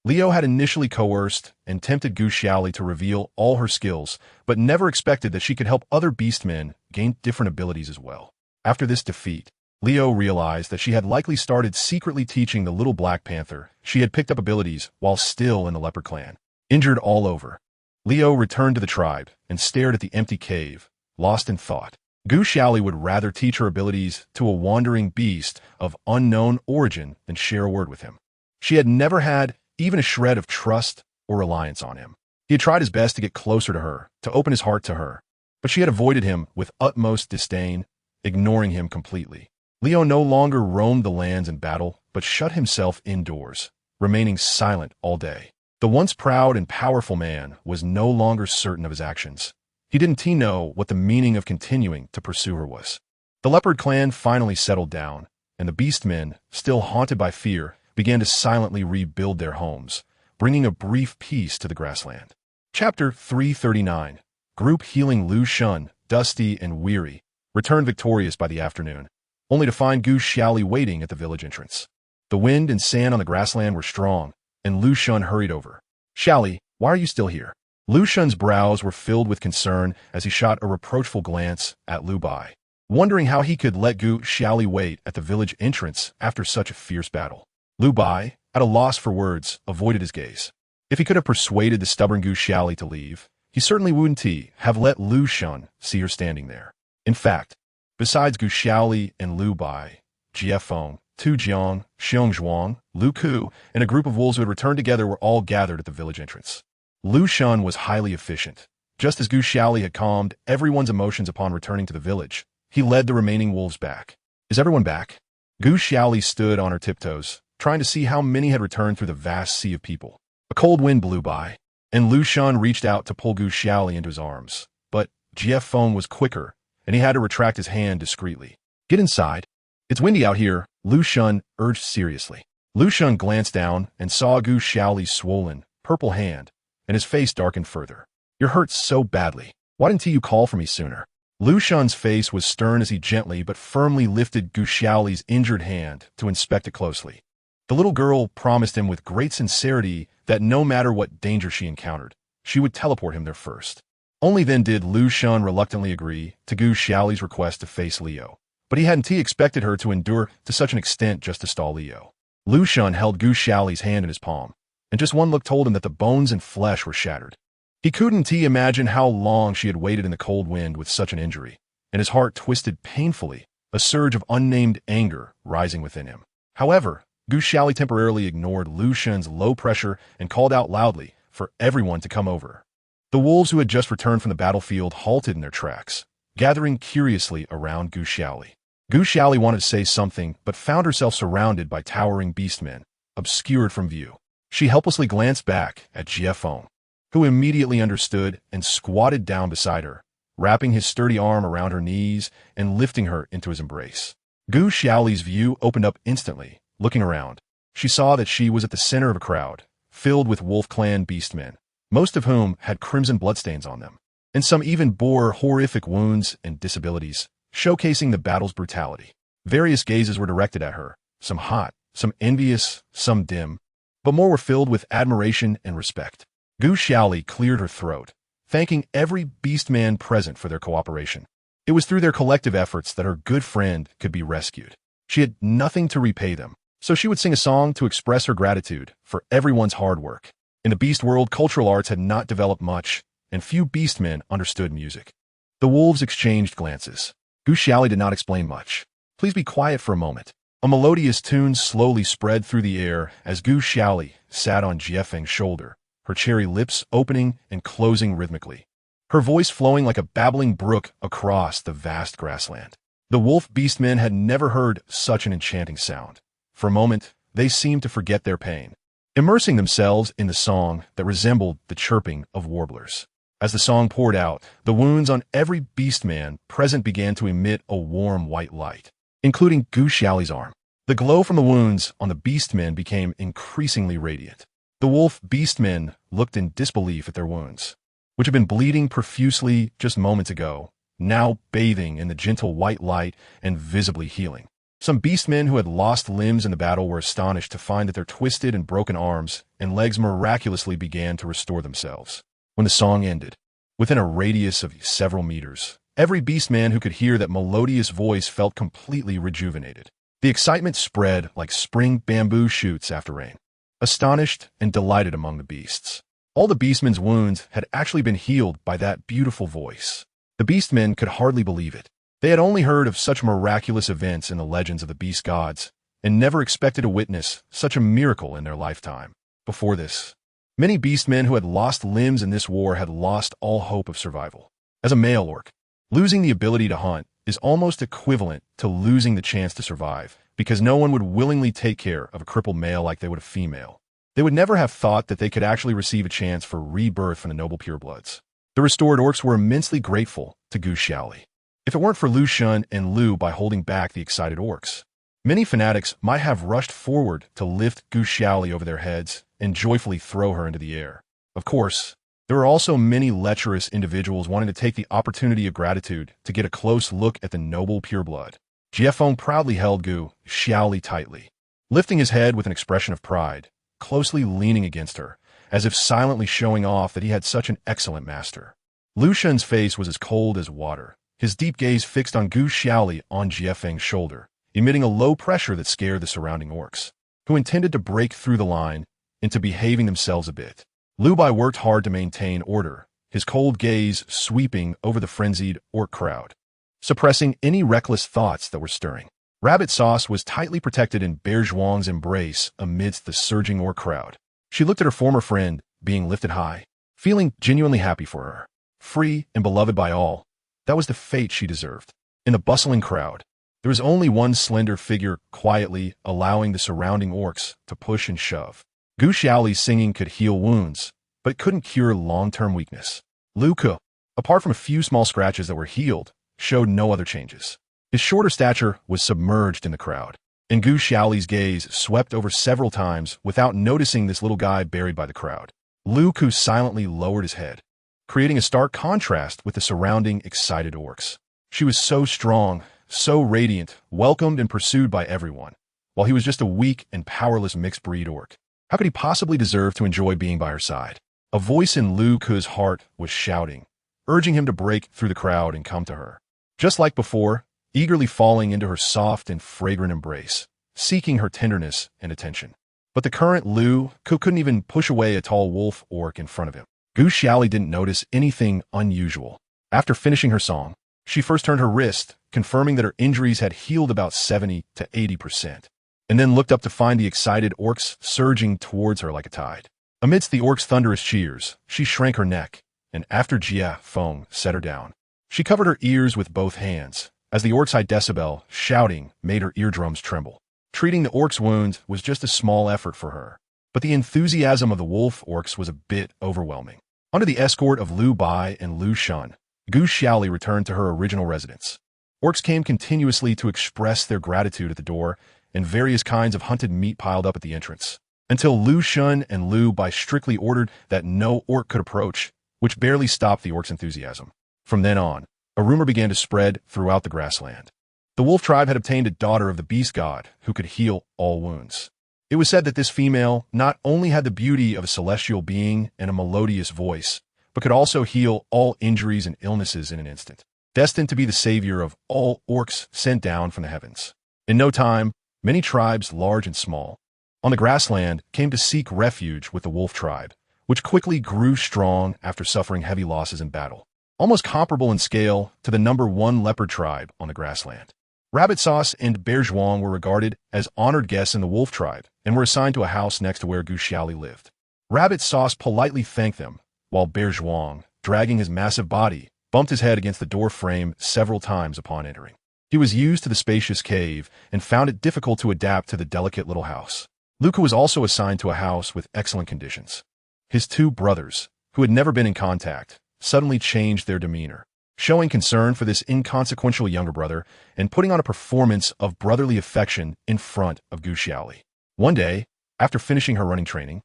Leo had initially coerced and tempted Gu Xiaoli to reveal all her skills, but never expected that she could help other beastmen gain different abilities as well. After this defeat, Leo realized that she had likely started secretly teaching the little Black Panther she had picked up abilities while still in the Leopard clan. Injured all over, Leo returned to the tribe and stared at the empty cave, lost in thought. Gu Xiaoli would rather teach her abilities to a wandering beast of unknown origin than share a word with him. She had never had even a shred of trust or reliance on him. He had tried his best to get closer to her, to open his heart to her, but she had avoided him with utmost disdain, ignoring him completely. Leo no longer roamed the lands in battle, but shut himself indoors, remaining silent all day. The once proud and powerful man was no longer certain of his actions. He didn't know what the meaning of continuing to pursue her was. The Leopard clan finally settled down, and the beastmen, still haunted by fear, began to silently rebuild their homes, bringing a brief peace to the grassland. Chapter 339. Group healing Lu Shun, dusty and weary, returned victorious by the afternoon, only to find Gu Xiaoli waiting at the village entrance. The wind and sand on the grassland were strong, and Lu Shun hurried over. "Xiaoli, why are you still here?" Lu Shun's brows were filled with concern as he shot a reproachful glance at Lu Bai, wondering how he could let Gu Xiaoli wait at the village entrance after such a fierce battle. Lu Bai, at a loss for words, avoided his gaze. If he could have persuaded the stubborn Gu Xiaoli to leave, he certainly wouldn't have let Lu Shun see her standing there. In fact, besides Gu Xiaoli and Lu Bai, Jie Feng, Tu Jiang, Xiong Zhuang, Lu Ku, and a group of wolves who had returned together were all gathered at the village entrance. Lu Shun was highly efficient. Just as Gu Xiaoli had calmed everyone's emotions upon returning to the village, he led the remaining wolves back. "Is everyone back?" Gu Xiaoli stood on her tiptoes, trying to see how many had returned through the vast sea of people. A cold wind blew by, and Lu Shun reached out to pull Gu Xiaoli into his arms. But Jie Feng was quicker, and he had to retract his hand discreetly. "Get inside. It's windy out here," Lu Shun urged seriously. Lu Shun glanced down and saw Gu Xiaoli's swollen, purple hand, and his face darkened further. "You're hurt so badly. Why didn't you call for me sooner?" Lu Shun's face was stern as he gently but firmly lifted Gu Xiaoli's injured hand to inspect it closely. The little girl promised him with great sincerity that no matter what danger she encountered, she would teleport him there first. Only then did Lu Shun reluctantly agree to Gu Xiaoli's request to face Leo. But he hadn't expected her to endure to such an extent just to stall Leo. Lu Shun held Gu Xiaoli's hand in his palm, and just one look told him that the bones and flesh were shattered. He couldn't imagine how long she had waited in the cold wind with such an injury, and his heart twisted painfully, a surge of unnamed anger rising within him. However, Gu Xiaoli temporarily ignored Lu Shun's low pressure and called out loudly for everyone to come over. The wolves who had just returned from the battlefield halted in their tracks, gathering curiously around Gu Xiaoli. Gu Xiaoli wanted to say something, but found herself surrounded by towering beastmen, obscured from view. She helplessly glanced back at Jie Feng, who immediately understood and squatted down beside her, wrapping his sturdy arm around her knees and lifting her into his embrace. Gu Xiaoli's view opened up instantly. Looking around, she saw that she was at the center of a crowd, filled with Wolf Clan beastmen, most of whom had crimson bloodstains on them, and some even bore horrific wounds and disabilities, showcasing the battle's brutality. Various gazes were directed at her, some hot, some envious, some dim, but more were filled with admiration and respect. Gu Xiaoli cleared her throat, thanking every beastman present for their cooperation. It was through their collective efforts that her good friend could be rescued. She had nothing to repay them, So she would sing a song to express her gratitude for everyone's hard work. In the beast world, cultural arts had not developed much, and few beastmen understood music. The wolves exchanged glances. Gu Xiaoli did not explain much. Please be quiet for a moment. A melodious tune slowly spread through the air as Gu Xiaoli sat on Jiefeng's shoulder, her cherry lips opening and closing rhythmically, her voice flowing like a babbling brook across the vast grassland. The wolf beastmen had never heard such an enchanting sound. For a moment, they seemed to forget their pain, immersing themselves in the song that resembled the chirping of warblers. As the song poured out, the wounds on every beastman present began to emit a warm white light, including Gu Xiaoli's arm. The glow from the wounds on the beastmen became increasingly radiant. The wolf beastmen looked in disbelief at their wounds, which had been bleeding profusely just moments ago, now bathing in the gentle white light and visibly healing. Some beastmen who had lost limbs in the battle were astonished to find that their twisted and broken arms and legs miraculously began to restore themselves. When the song ended, within a radius of several meters, every beastman who could hear that melodious voice felt completely rejuvenated. The excitement spread like spring bamboo shoots after rain, astonished and delighted among the beasts. All the beastmen's wounds had actually been healed by that beautiful voice. The beastmen could hardly believe it. They had only heard of such miraculous events in the legends of the beast gods, and never expected to witness such a miracle in their lifetime. Before this, many beastmen who had lost limbs in this war had lost all hope of survival. As a male orc, losing the ability to hunt is almost equivalent to losing the chance to survive, because no one would willingly take care of a crippled male like they would a female. They would never have thought that they could actually receive a chance for rebirth from the noble purebloods. The restored orcs were immensely grateful to Gu Xiaoli. If it weren't for Lu Shun and Lu by holding back the excited orcs, many fanatics might have rushed forward to lift Gu Xiaoli over their heads and joyfully throw her into the air. Of course, there were also many lecherous individuals wanting to take the opportunity of gratitude to get a close look at the noble pureblood. Jiefeng proudly held Gu Xiaoli tightly, lifting his head with an expression of pride, closely leaning against her, as if silently showing off that he had such an excellent master. Lu Shun's face was as cold as water, his deep gaze fixed on Gu Xiaoli on Jiefeng's shoulder, emitting a low pressure that scared the surrounding orcs, who intended to break through the line into behaving themselves a bit. Lu Bai worked hard to maintain order, his cold gaze sweeping over the frenzied orc crowd, suppressing any reckless thoughts that were stirring. Rabbit Sauce was tightly protected in Bear Zhuang's embrace amidst the surging orc crowd. She looked at her former friend, being lifted high, feeling genuinely happy for her. Free and beloved by all, that was the fate she deserved. In the bustling crowd, there was only one slender figure quietly allowing the surrounding orcs to push and shove. Gu Xiaoli's singing could heal wounds, but it couldn't cure long-term weakness. Lu Ke, apart from a few small scratches that were healed, showed no other changes. His shorter stature was submerged in the crowd, and Gu Xiaoli's gaze swept over several times without noticing this little guy buried by the crowd. Lu Ke silently lowered his head, creating a stark contrast with the surrounding excited orcs. She was so strong, so radiant, welcomed and pursued by everyone, while he was just a weak and powerless mixed-breed orc. How could he possibly deserve to enjoy being by her side? A voice in Lu Ke's heart was shouting, urging him to break through the crowd and come to her. Just like before, eagerly falling into her soft and fragrant embrace, seeking her tenderness and attention. But the current Lu Ke couldn't even push away a tall wolf orc in front of him. Gu Xiaoli didn't notice anything unusual. After finishing her song, she first turned her wrist, confirming that her injuries had healed about 70 to 80%, and then looked up to find the excited orcs surging towards her like a tide. Amidst the orcs' thunderous cheers, she shrank her neck, and after Jiefeng set her down, she covered her ears with both hands, as the orcs' high decibel shouting made her eardrums tremble. Treating the orcs' wound was just a small effort for her, but the enthusiasm of the wolf orcs was a bit overwhelming. Under the escort of Lu Bai and Lu Shun, Gu Xiaoli returned to her original residence. Orcs came continuously to express their gratitude at the door, and various kinds of hunted meat piled up at the entrance, until Lu Shun and Lu Bai strictly ordered that no orc could approach, which barely stopped the orcs' enthusiasm. From then on, a rumor began to spread throughout the grassland. The wolf tribe had obtained a daughter of the beast god who could heal all wounds. It was said that this female not only had the beauty of a celestial being and a melodious voice, but could also heal all injuries and illnesses in an instant, destined to be the savior of all orcs sent down from the heavens. In no time, Many tribes, large and small, on the grassland came to seek refuge with the wolf tribe, which quickly grew strong after suffering heavy losses in battle, almost comparable in scale to the number one leopard tribe on the grassland. Rabbit Sauce and Bear Zhuang were regarded as honored guests in the wolf tribe and were assigned to a house next to where Gu Xiaoli lived. Rabbit Sauce politely thanked them, while Bear Zhuang, dragging his massive body, bumped his head against the door frame several times upon entering. He was used to the spacious cave and found it difficult to adapt to the delicate little house. Luca was also assigned to a house with excellent conditions. His two brothers, who had never been in contact, suddenly changed their demeanor, showing concern for this inconsequential younger brother and putting on a performance of brotherly affection in front of Gu Xiaoli. One day, after finishing her running training,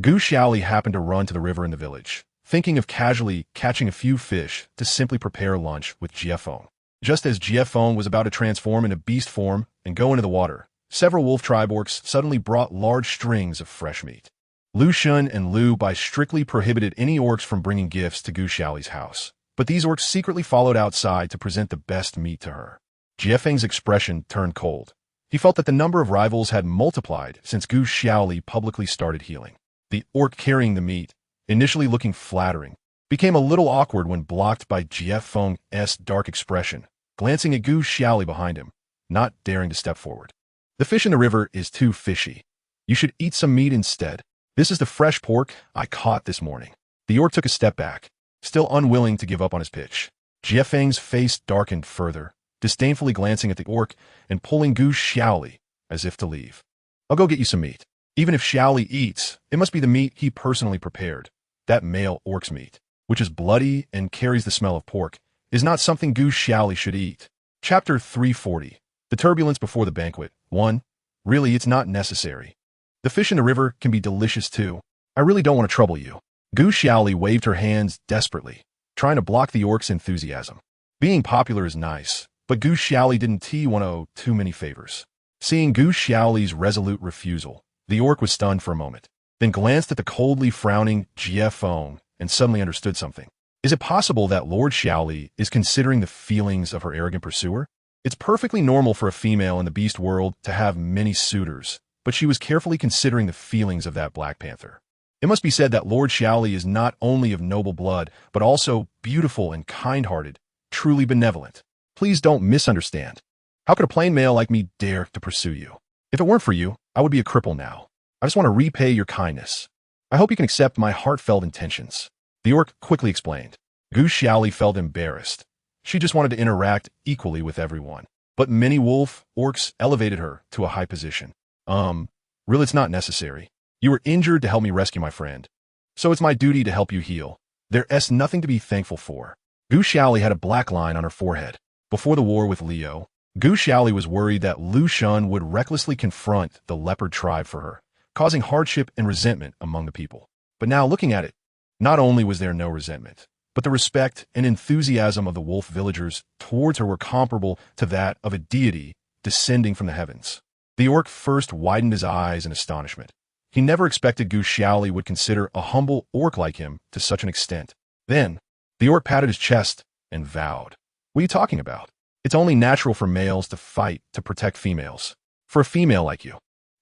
Gu Xiaoli happened to run to the river in the village, thinking of casually catching a few fish to simply prepare lunch with Jiefeng. Just as Jiefeng was about to transform into beast form and go into the water, several wolf tribe orcs suddenly brought large strings of fresh meat. Lu Shun and Lu Bai strictly prohibited any orcs from bringing gifts to Gu Xiaoli's house, but these orcs secretly followed outside to present the best meat to her. Jiefeng's expression turned cold. He felt that the number of rivals had multiplied since Gu Xiaoli publicly started healing. The orc carrying the meat, initially looking flattering, became a little awkward when blocked by Jiefeng's dark expression, glancing at Gu Xiaoli behind him, not daring to step forward. The fish in the river is too fishy. You should eat some meat instead. This is the fresh pork I caught this morning. The orc took a step back, still unwilling to give up on his pitch. Jiefeng's face darkened further, disdainfully glancing at the orc and pulling Gu Xiaoli as if to leave. I'll go get you some meat. Even if Xiaoli eats, it must be the meat he personally prepared. That male orc's meat, which is bloody and carries the smell of pork, is not something Gu Xiaoli should eat. Chapter 340. The Turbulence Before the Banquet. 1. Really, it's not necessary. The fish in the river can be delicious too. I really don't want to trouble you. Gu Xiaoli waved her hands desperately, trying to block the orc's enthusiasm. Being popular is nice, but Gu Xiaoli didn't want to owe too many favors. Seeing Gu Xiaoli's resolute refusal, the orc was stunned for a moment, then glanced at the coldly frowning Jiefeng and suddenly understood something. Is it possible that Lord Xiaoli is considering the feelings of her arrogant pursuer? It's perfectly normal for a female in the beast world to have many suitors, but she was carefully considering the feelings of that Black Panther. It must be said that Lord Xiaoli is not only of noble blood, but also beautiful and kind-hearted, truly benevolent. Please don't misunderstand. How could a plain male like me dare to pursue you? If it weren't for you, I would be a cripple now. I just want to repay your kindness. I hope you can accept my heartfelt intentions. The orc quickly explained. Gu Xiaoli felt embarrassed. She just wanted to interact equally with everyone. But many wolf orcs elevated her to a high position. Really, it's not necessary. You were injured to help me rescue my friend. So it's my duty to help you heal. There's nothing to be thankful for. Gu Xiaoli had a black line on her forehead. Before the war with Leo, Gu Xiaoli was worried that Lu Shun would recklessly confront the leopard tribe for her, causing hardship and resentment among the people. But now looking at it, not only was there no resentment, but the respect and enthusiasm of the wolf villagers towards her were comparable to that of a deity descending from the heavens. The orc first widened his eyes in astonishment. He never expected Gu Xiaoli would consider a humble orc like him to such an extent. Then, the orc patted his chest and vowed. What are you talking about? It's only natural for males to fight to protect females. For a female like you,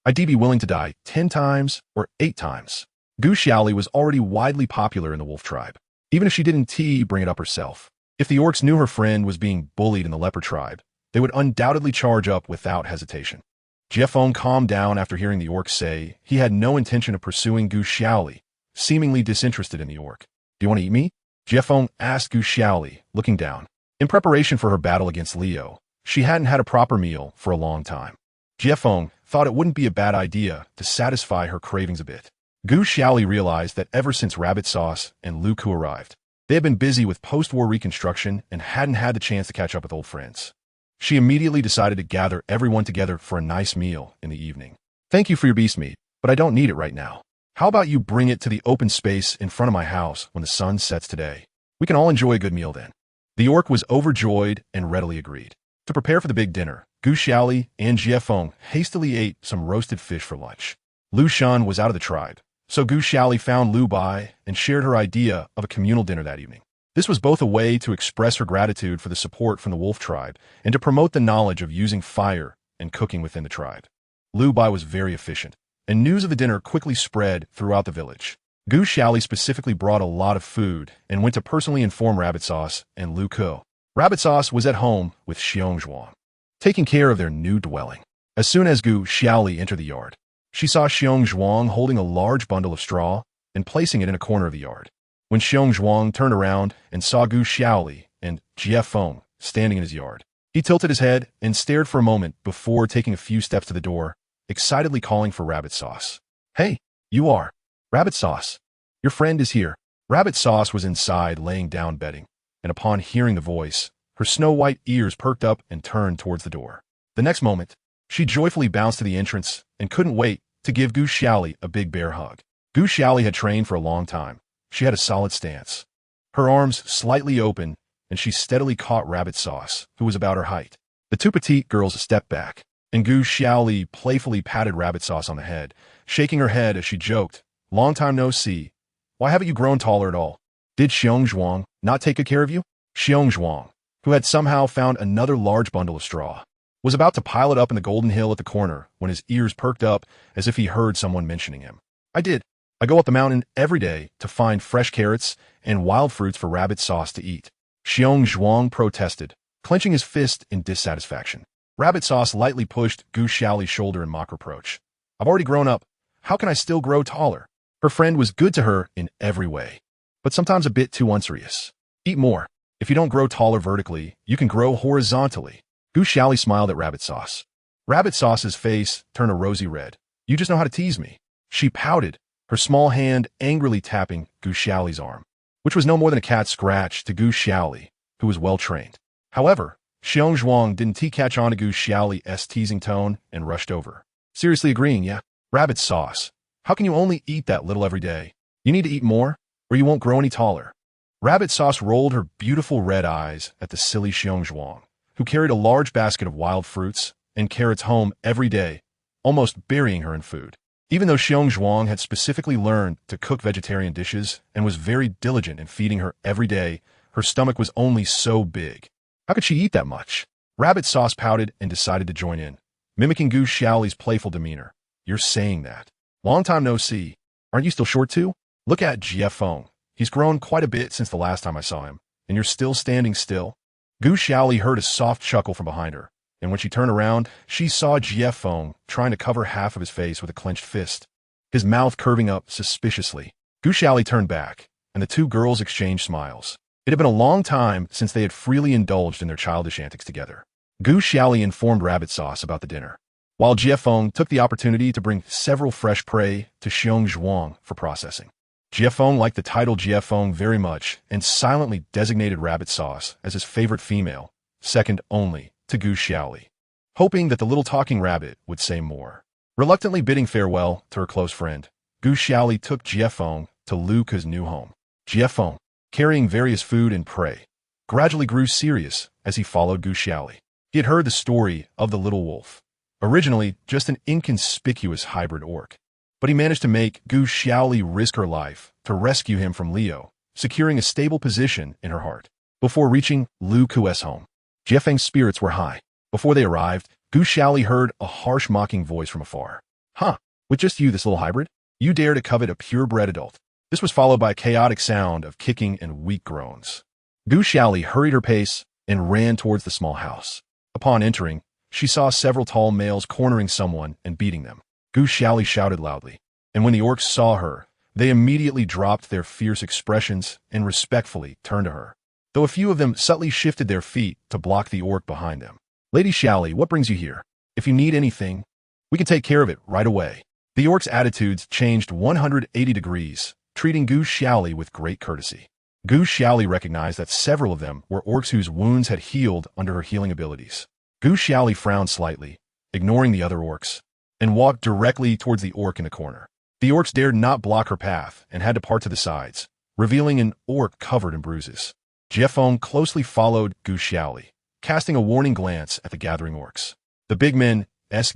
I'd be willing to die 10 times or 8 times. Gu Xiaoli was already widely popular in the wolf tribe, even if she didn't bring it up herself. If the orcs knew her friend was being bullied in the leopard tribe, they would undoubtedly charge up without hesitation. Jiefeng calmed down after hearing the orc say he had no intention of pursuing Gu Xiaoli, seemingly disinterested in the orc. Do you want to eat me? Jiefeng asked Gu Xiaoli, looking down. In preparation for her battle against Leo, she hadn't had a proper meal for a long time. Jiefeng thought it wouldn't be a bad idea to satisfy her cravings a bit. Gu Xiaoli realized that ever since Rabbit Sauce and Lu Ku arrived, they had been busy with post-war reconstruction and hadn't had the chance to catch up with old friends. She immediately decided to gather everyone together for a nice meal in the evening. Thank you for your beast meat, but I don't need it right now. How about you bring it to the open space in front of my house when the sun sets today? We can all enjoy a good meal then. The orc was overjoyed and readily agreed. To prepare for the big dinner, Gu Xiaoli and Jiefeng hastily ate some roasted fish for lunch. Lu Shun was out of the tribe, so Gu Xiaoli found Lu Bai and shared her idea of a communal dinner that evening. This was both a way to express her gratitude for the support from the wolf tribe and to promote the knowledge of using fire and cooking within the tribe. Liu Bai was very efficient, and news of the dinner quickly spread throughout the village. Gu Xiaoli specifically brought a lot of food and went to personally inform Rabbit Sauce and Lu Ko. Rabbit Sauce was at home with Xiong Zhuang, taking care of their new dwelling. As soon as Gu Xiaoli entered the yard, she saw Xiong Zhuang holding a large bundle of straw and placing it in a corner of the yard. When Xiong Zhuang turned around and saw Gu Xiaoli and Jie Feng standing in his yard, he tilted his head and stared for a moment before taking a few steps to the door, excitedly calling for Rabbit Sauce. "Hey, you are Rabbit Sauce. Your friend is here." Rabbit Sauce was inside laying down bedding, and upon hearing the voice, her snow-white ears perked up and turned towards the door. The next moment, she joyfully bounced to the entrance and couldn't wait to give Gu Xiaoli a big bear hug. Gu Xiaoli had trained for a long time. She had a solid stance, her arms slightly open, and she steadily caught Rabbit Sauce, who was about her height. The two petite girls stepped back, and Gu Xiaoli playfully patted Rabbit Sauce on the head, shaking her head as she joked, "Long time no see. Why haven't you grown taller at all? Did Xiong Zhuang not take good care of you?" Xiong Zhuang, who had somehow found another large bundle of straw, was about to pile it up in the golden hill at the corner when his ears perked up as if he heard someone mentioning him. "I did. I go up the mountain every day to find fresh carrots and wild fruits for Rabbit Sauce to eat." Xiong Zhuang protested, clenching his fist in dissatisfaction. Rabbit Sauce lightly pushed Gu Xiaoli's shoulder in mock reproach. "I've already grown up. How can I still grow taller?" Her friend was good to her in every way, but sometimes a bit too unserious. "Eat more. If you don't grow taller vertically, you can grow horizontally." Gu Xiaoli smiled at Rabbit Sauce. Rabbit Sauce's face turned a rosy red. "You just know how to tease me." She pouted, her small hand angrily tapping Gu Xiaoli's arm, which was no more than a cat scratch to Gu Xiaoli, who was well-trained. However, Xiong Zhuang didn't catch on to Gu Xiaoli's teasing tone and rushed over. "Seriously agreeing, yeah? Rabbit Sauce, how can you only eat that little every day? You need to eat more, or you won't grow any taller." Rabbit Sauce rolled her beautiful red eyes at the silly Xiong Zhuang, who carried a large basket of wild fruits and carrots home every day, almost burying her in food. Even though Xiong Zhuang had specifically learned to cook vegetarian dishes and was very diligent in feeding her every day, her stomach was only so big. How could she eat that much? Rabbit Sauce pouted and decided to join in, mimicking Gu Xiaoli's playful demeanor. "You're saying that. Long time no see. Aren't you still short too? Look at Jie Feng. He's grown quite a bit since the last time I saw him, and you're still standing still." Gu Xiaoli heard a soft chuckle from behind her, and when she turned around, she saw Jie Feng trying to cover half of his face with a clenched fist, his mouth curving up suspiciously. Gu Xiaoli turned back, and the two girls exchanged smiles. It had been a long time since they had freely indulged in their childish antics together. Gu Xiaoli informed Rabbit Sauce about the dinner, while Jie Feng took the opportunity to bring several fresh prey to Xiong Zhuang for processing. Jie Feng liked the title Jie Feng very much and silently designated Rabbit Sauce as his favorite female, second only to Gu Xiaoli, hoping that the little talking rabbit would say more. Reluctantly bidding farewell to her close friend, Gu Xiaoli took Jie Feng to Lu Ke's new home. Jie Feng, carrying various food and prey, gradually grew serious as he followed Gu Xiaoli. He had heard the story of the little wolf, originally just an inconspicuous hybrid orc, but he managed to make Gu Xiaoli risk her life to rescue him from Leo, securing a stable position in her heart. Before reaching Lu Ke's home, Jie Feng's spirits were high. Before they arrived, Gu Xiaoli heard a harsh mocking voice from afar. "Huh, with just you, this little hybrid? You dare to covet a purebred adult?" This was followed by a chaotic sound of kicking and weak groans. Gu Xiaoli hurried her pace and ran towards the small house. Upon entering, she saw several tall males cornering someone and beating them. Gu Xiaoli shouted loudly, and when the orcs saw her, they immediately dropped their fierce expressions and respectfully turned to her, though a few of them subtly shifted their feet to block the orc behind them. "Lady Xiaoli, what brings you here? If you need anything, we can take care of it right away." The orcs' attitudes changed 180 degrees, treating Gu Xiaoli with great courtesy. Gu Xiaoli recognized that several of them were orcs whose wounds had healed under her healing abilities. Gu Xiaoli frowned slightly, ignoring the other orcs, and walked directly towards the orc in the corner. The orcs dared not block her path and had to part to the sides, revealing an orc covered in bruises. Jie Feng closely followed Gu Xiaoli, casting a warning glance at the gathering orcs. The big men's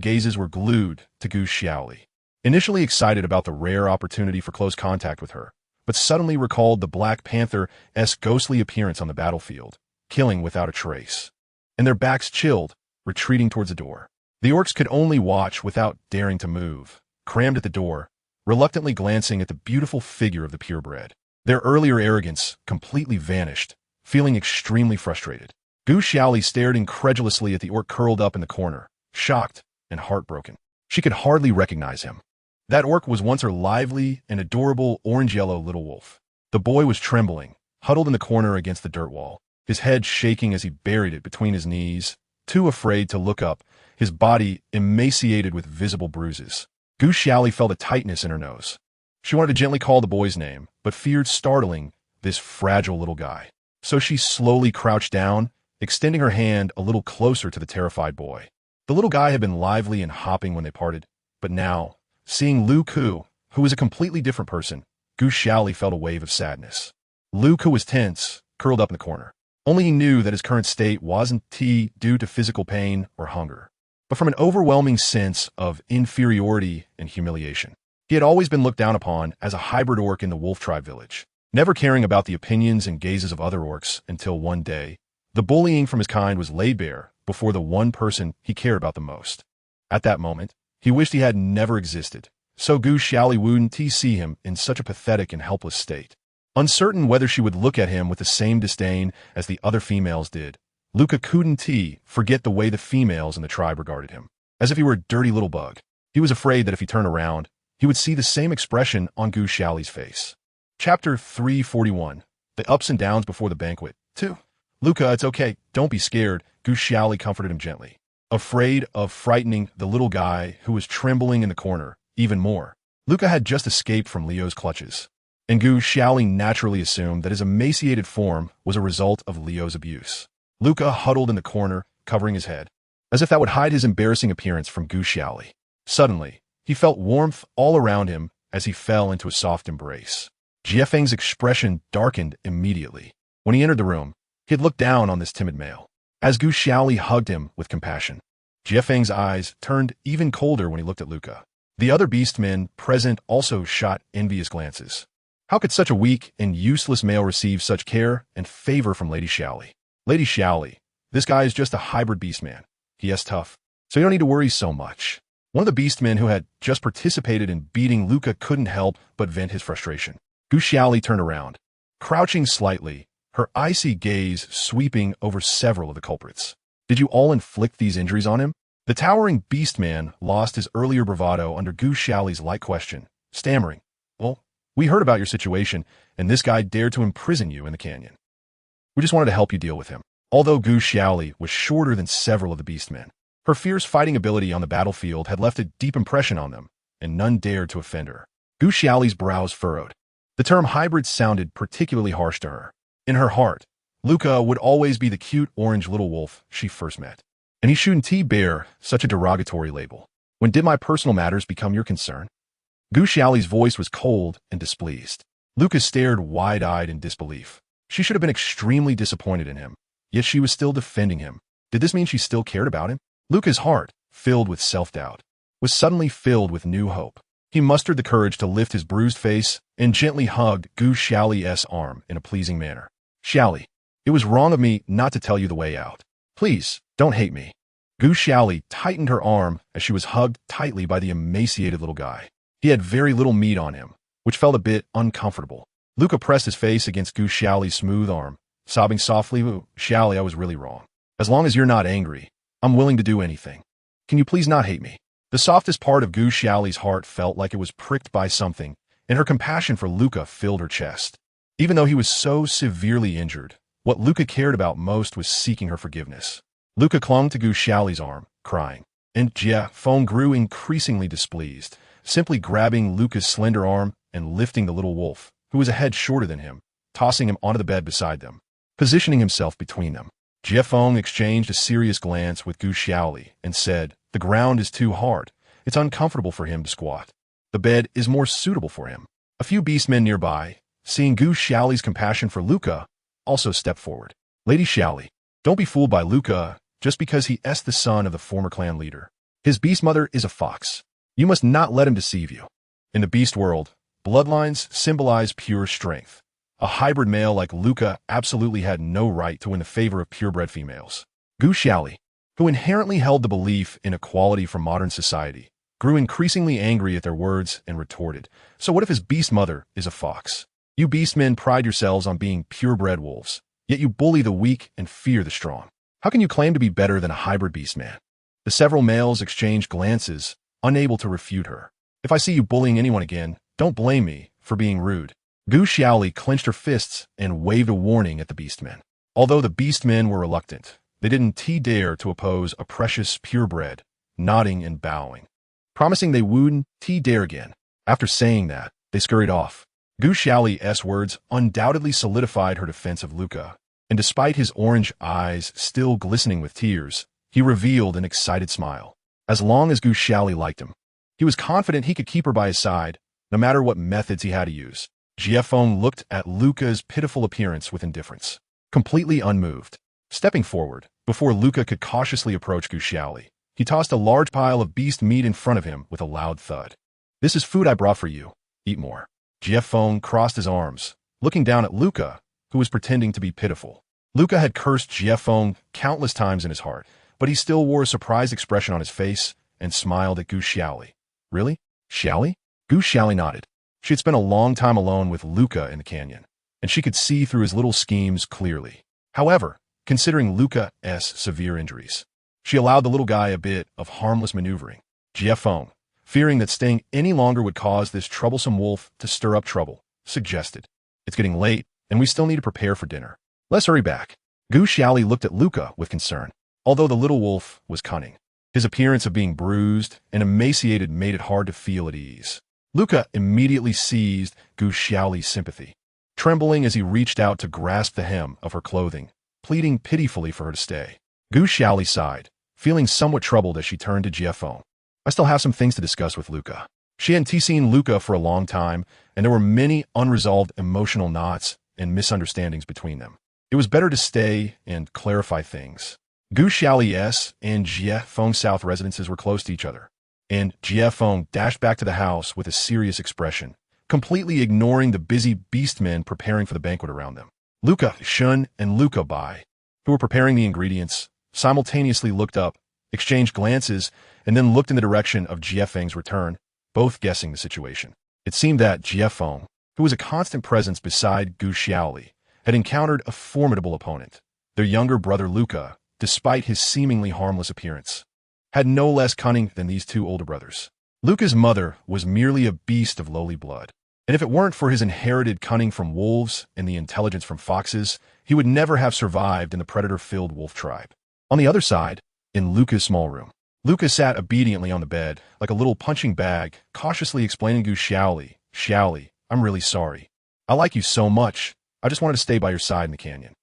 gazes were glued to Gu Xiaoli, initially excited about the rare opportunity for close contact with her, but suddenly recalled the Black Panther's ghostly appearance on the battlefield, killing without a trace. And their backs chilled, retreating towards the door. The orcs could only watch without daring to move, crammed at the door, reluctantly glancing at the beautiful figure of the purebred. Their earlier arrogance completely vanished, feeling extremely frustrated. Gu Xiaoli stared incredulously at the orc curled up in the corner, shocked and heartbroken. She could hardly recognize him. That orc was once her lively and adorable orange-yellow little wolf. The boy was trembling, huddled in the corner against the dirt wall, his head shaking as he buried it between his knees, too afraid to look up, his body emaciated with visible bruises. Gu Xiaoli felt a tightness in her nose. She wanted to gently call the boy's name, but feared startling this fragile little guy. So she slowly crouched down, extending her hand a little closer to the terrified boy. The little guy had been lively and hopping when they parted, but now, seeing Lu Ku, who was a completely different person, Gu Xiaoli felt a wave of sadness. Lu Ku was tense, curled up in the corner. Only he knew that his current state wasn't due to physical pain or hunger, but from an overwhelming sense of inferiority and humiliation. He had always been looked down upon as a hybrid orc in the wolf tribe village, never caring about the opinions and gazes of other orcs until one day, the bullying from his kind was laid bare before the one person he cared about the most. At that moment, he wished he had never existed, so Gu Xiaoli wouldn't see him in such a pathetic and helpless state. Uncertain whether she would look at him with the same disdain as the other females did, Luca couldn't forget the way the females in the tribe regarded him, as if he were a dirty little bug. He was afraid that if he turned around, he would see the same expression on Gu Xiaoli's face. Chapter 341. The Ups and Downs Before the Banquet. 2. Luca, it's okay, don't be scared, Gu Xiaoli comforted him gently, afraid of frightening the little guy who was trembling in the corner even more. Luca had just escaped from Leo's clutches, and Gu Xiaoli naturally assumed that his emaciated form was a result of Leo's abuse. Luca huddled in the corner, covering his head, as if that would hide his embarrassing appearance from Gu Xiaoli. Suddenly, he felt warmth all around him as he fell into a soft embrace. Jiefeng's expression darkened immediately. When he entered the room, he had looked down on this timid male. As Gu Xiaoli hugged him with compassion, Jiefeng's eyes turned even colder when he looked at Luca. The other beastmen present also shot envious glances. How could such a weak and useless male receive such care and favor from Lady Xiaoli? Lady Xiaoli, this guy is just a hybrid beastman. He is tough, so you don't need to worry so much. One of the beastmen who had just participated in beating Luca couldn't help but vent his frustration. Gu Xiaoli turned around, crouching slightly, her icy gaze sweeping over several of the culprits. Did you all inflict these injuries on him? The towering beastman lost his earlier bravado under Gu Xiaoli's light question, stammering, well, we heard about your situation, and this guy dared to imprison you in the canyon. We just wanted to help you deal with him. Although Gu Xiaoli was shorter than several of the beastmen, her fierce fighting ability on the battlefield had left a deep impression on them, and none dared to offend her. Gu Xiaoli's brows furrowed. The term hybrid sounded particularly harsh to her. In her heart, Luca would always be the cute orange little wolf she first met, and he shouldn't bear such a derogatory label. When did my personal matters become your concern? Gu Xiaoli's voice was cold and displeased. Luca stared wide-eyed in disbelief. She should have been extremely disappointed in him, yet she was still defending him. Did this mean she still cared about him? Luca's heart, filled with self-doubt, was suddenly filled with new hope. He mustered the courage to lift his bruised face and gently hugged Gu Xiaoli's arm in a pleasing manner. Xiaoli, it was wrong of me not to tell you the way out. Please, don't hate me. Gu Xiaoli tightened her arm as she was hugged tightly by the emaciated little guy. He had very little meat on him, which felt a bit uncomfortable. Luca pressed his face against Gu Xiaoli's smooth arm, sobbing softly, Xiaoli, I was really wrong. As long as you're not angry, I'm willing to do anything. Can you please not hate me? The softest part of Gu Xiaoli's heart felt like it was pricked by something, and her compassion for Luca filled her chest. Even though he was so severely injured, what Luca cared about most was seeking her forgiveness. Luca clung to Gu Xiaoli's arm, crying, and Jiefeng grew increasingly displeased, simply grabbing Luca's slender arm and lifting the little wolf, who was a head shorter than him, tossing him onto the bed beside them, positioning himself between them. Jiefeng exchanged a serious glance with Gu Xiaoli and said, the ground is too hard. It's uncomfortable for him to squat. The bed is more suitable for him. A few beastmen nearby, seeing Gu Xiaoli's compassion for Luca, also stepped forward. Lady Xiaoli, don't be fooled by Luca just because he is the son of the former clan leader. His beast mother is a fox. You must not let him deceive you. In the beast world, bloodlines symbolize pure strength. A hybrid male like Luca absolutely had no right to win the favor of purebred females. Gu Xiaoli, who inherently held the belief in equality from modern society, grew increasingly angry at their words and retorted, "So what if his beast mother is a fox? You beastmen pride yourselves on being purebred wolves, yet you bully the weak and fear the strong. How can you claim to be better than a hybrid beastman?" The several males exchanged glances, unable to refute her. "If I see you bullying anyone again, don't blame me for being rude." Gu Xiaoli clenched her fists and waved a warning at the beastmen. Although the beastmen were reluctant, they didn't dare to oppose a precious purebred, nodding and bowing, promising they wouldn't dare again. After saying that, they scurried off. Gu Xiaoli's words undoubtedly solidified her defense of Luca, and despite his orange eyes still glistening with tears, he revealed an excited smile. As long as Gu Xiaoli liked him, he was confident he could keep her by his side, no matter what methods he had to use. Jiefeng looked at Luca's pitiful appearance with indifference, completely unmoved. Stepping forward, before Luca could cautiously approach Gu Xiaoli, he tossed a large pile of beast meat in front of him with a loud thud. "This is food I brought for you. Eat more." Jiefeng crossed his arms, looking down at Luca, who was pretending to be pitiful. Luca had cursed Jiefeng countless times in his heart, but he still wore a surprised expression on his face and smiled at Gu Xiaoli. "Really? Xiaoli?" Gu Xiaoli nodded. She had spent a long time alone with Luca in the canyon, and she could see through his little schemes clearly. However, considering Luca's severe injuries, she allowed the little guy a bit of harmless maneuvering. Jiefeng, fearing that staying any longer would cause this troublesome wolf to stir up trouble, suggested, "It's getting late, and we still need to prepare for dinner. Let's hurry back." Gu Xiaoli looked at Luca with concern. Although the little wolf was cunning, his appearance of being bruised and emaciated made it hard to feel at ease. Luca immediately seized Gu Xiaoli's sympathy, trembling as he reached out to grasp the hem of her clothing, pleading pitifully for her to stay. Gu Xiaoli sighed, feeling somewhat troubled as she turned to Jiefeng. "I still have some things to discuss with Luca." She hadn't seen Luca for a long time, and there were many unresolved emotional knots and misunderstandings between them. It was better to stay and clarify things. Gu Xiaoli's and Jiefeng's south residences were close to each other, and Jiefeng dashed back to the house with a serious expression, completely ignoring the busy beastmen preparing for the banquet around them. Luca Shun and Luca Bai, who were preparing the ingredients, simultaneously looked up, exchanged glances, and then looked in the direction of Jiefeng's return, both guessing the situation. It seemed that Jiefeng, who was a constant presence beside Gu Xiaoli, had encountered a formidable opponent. Their younger brother Luca, despite his seemingly harmless appearance, had no less cunning than these two older brothers. Luca's mother was merely a beast of lowly blood, and if it weren't for his inherited cunning from wolves and the intelligence from foxes, he would never have survived in the predator-filled wolf tribe. On the other side, in Luca's small room, Luca sat obediently on the bed, like a little punching bag, cautiously explaining to Xiaoli, "Xiaoli, I'm really sorry. I like you so much. I just wanted to stay by your side in the canyon."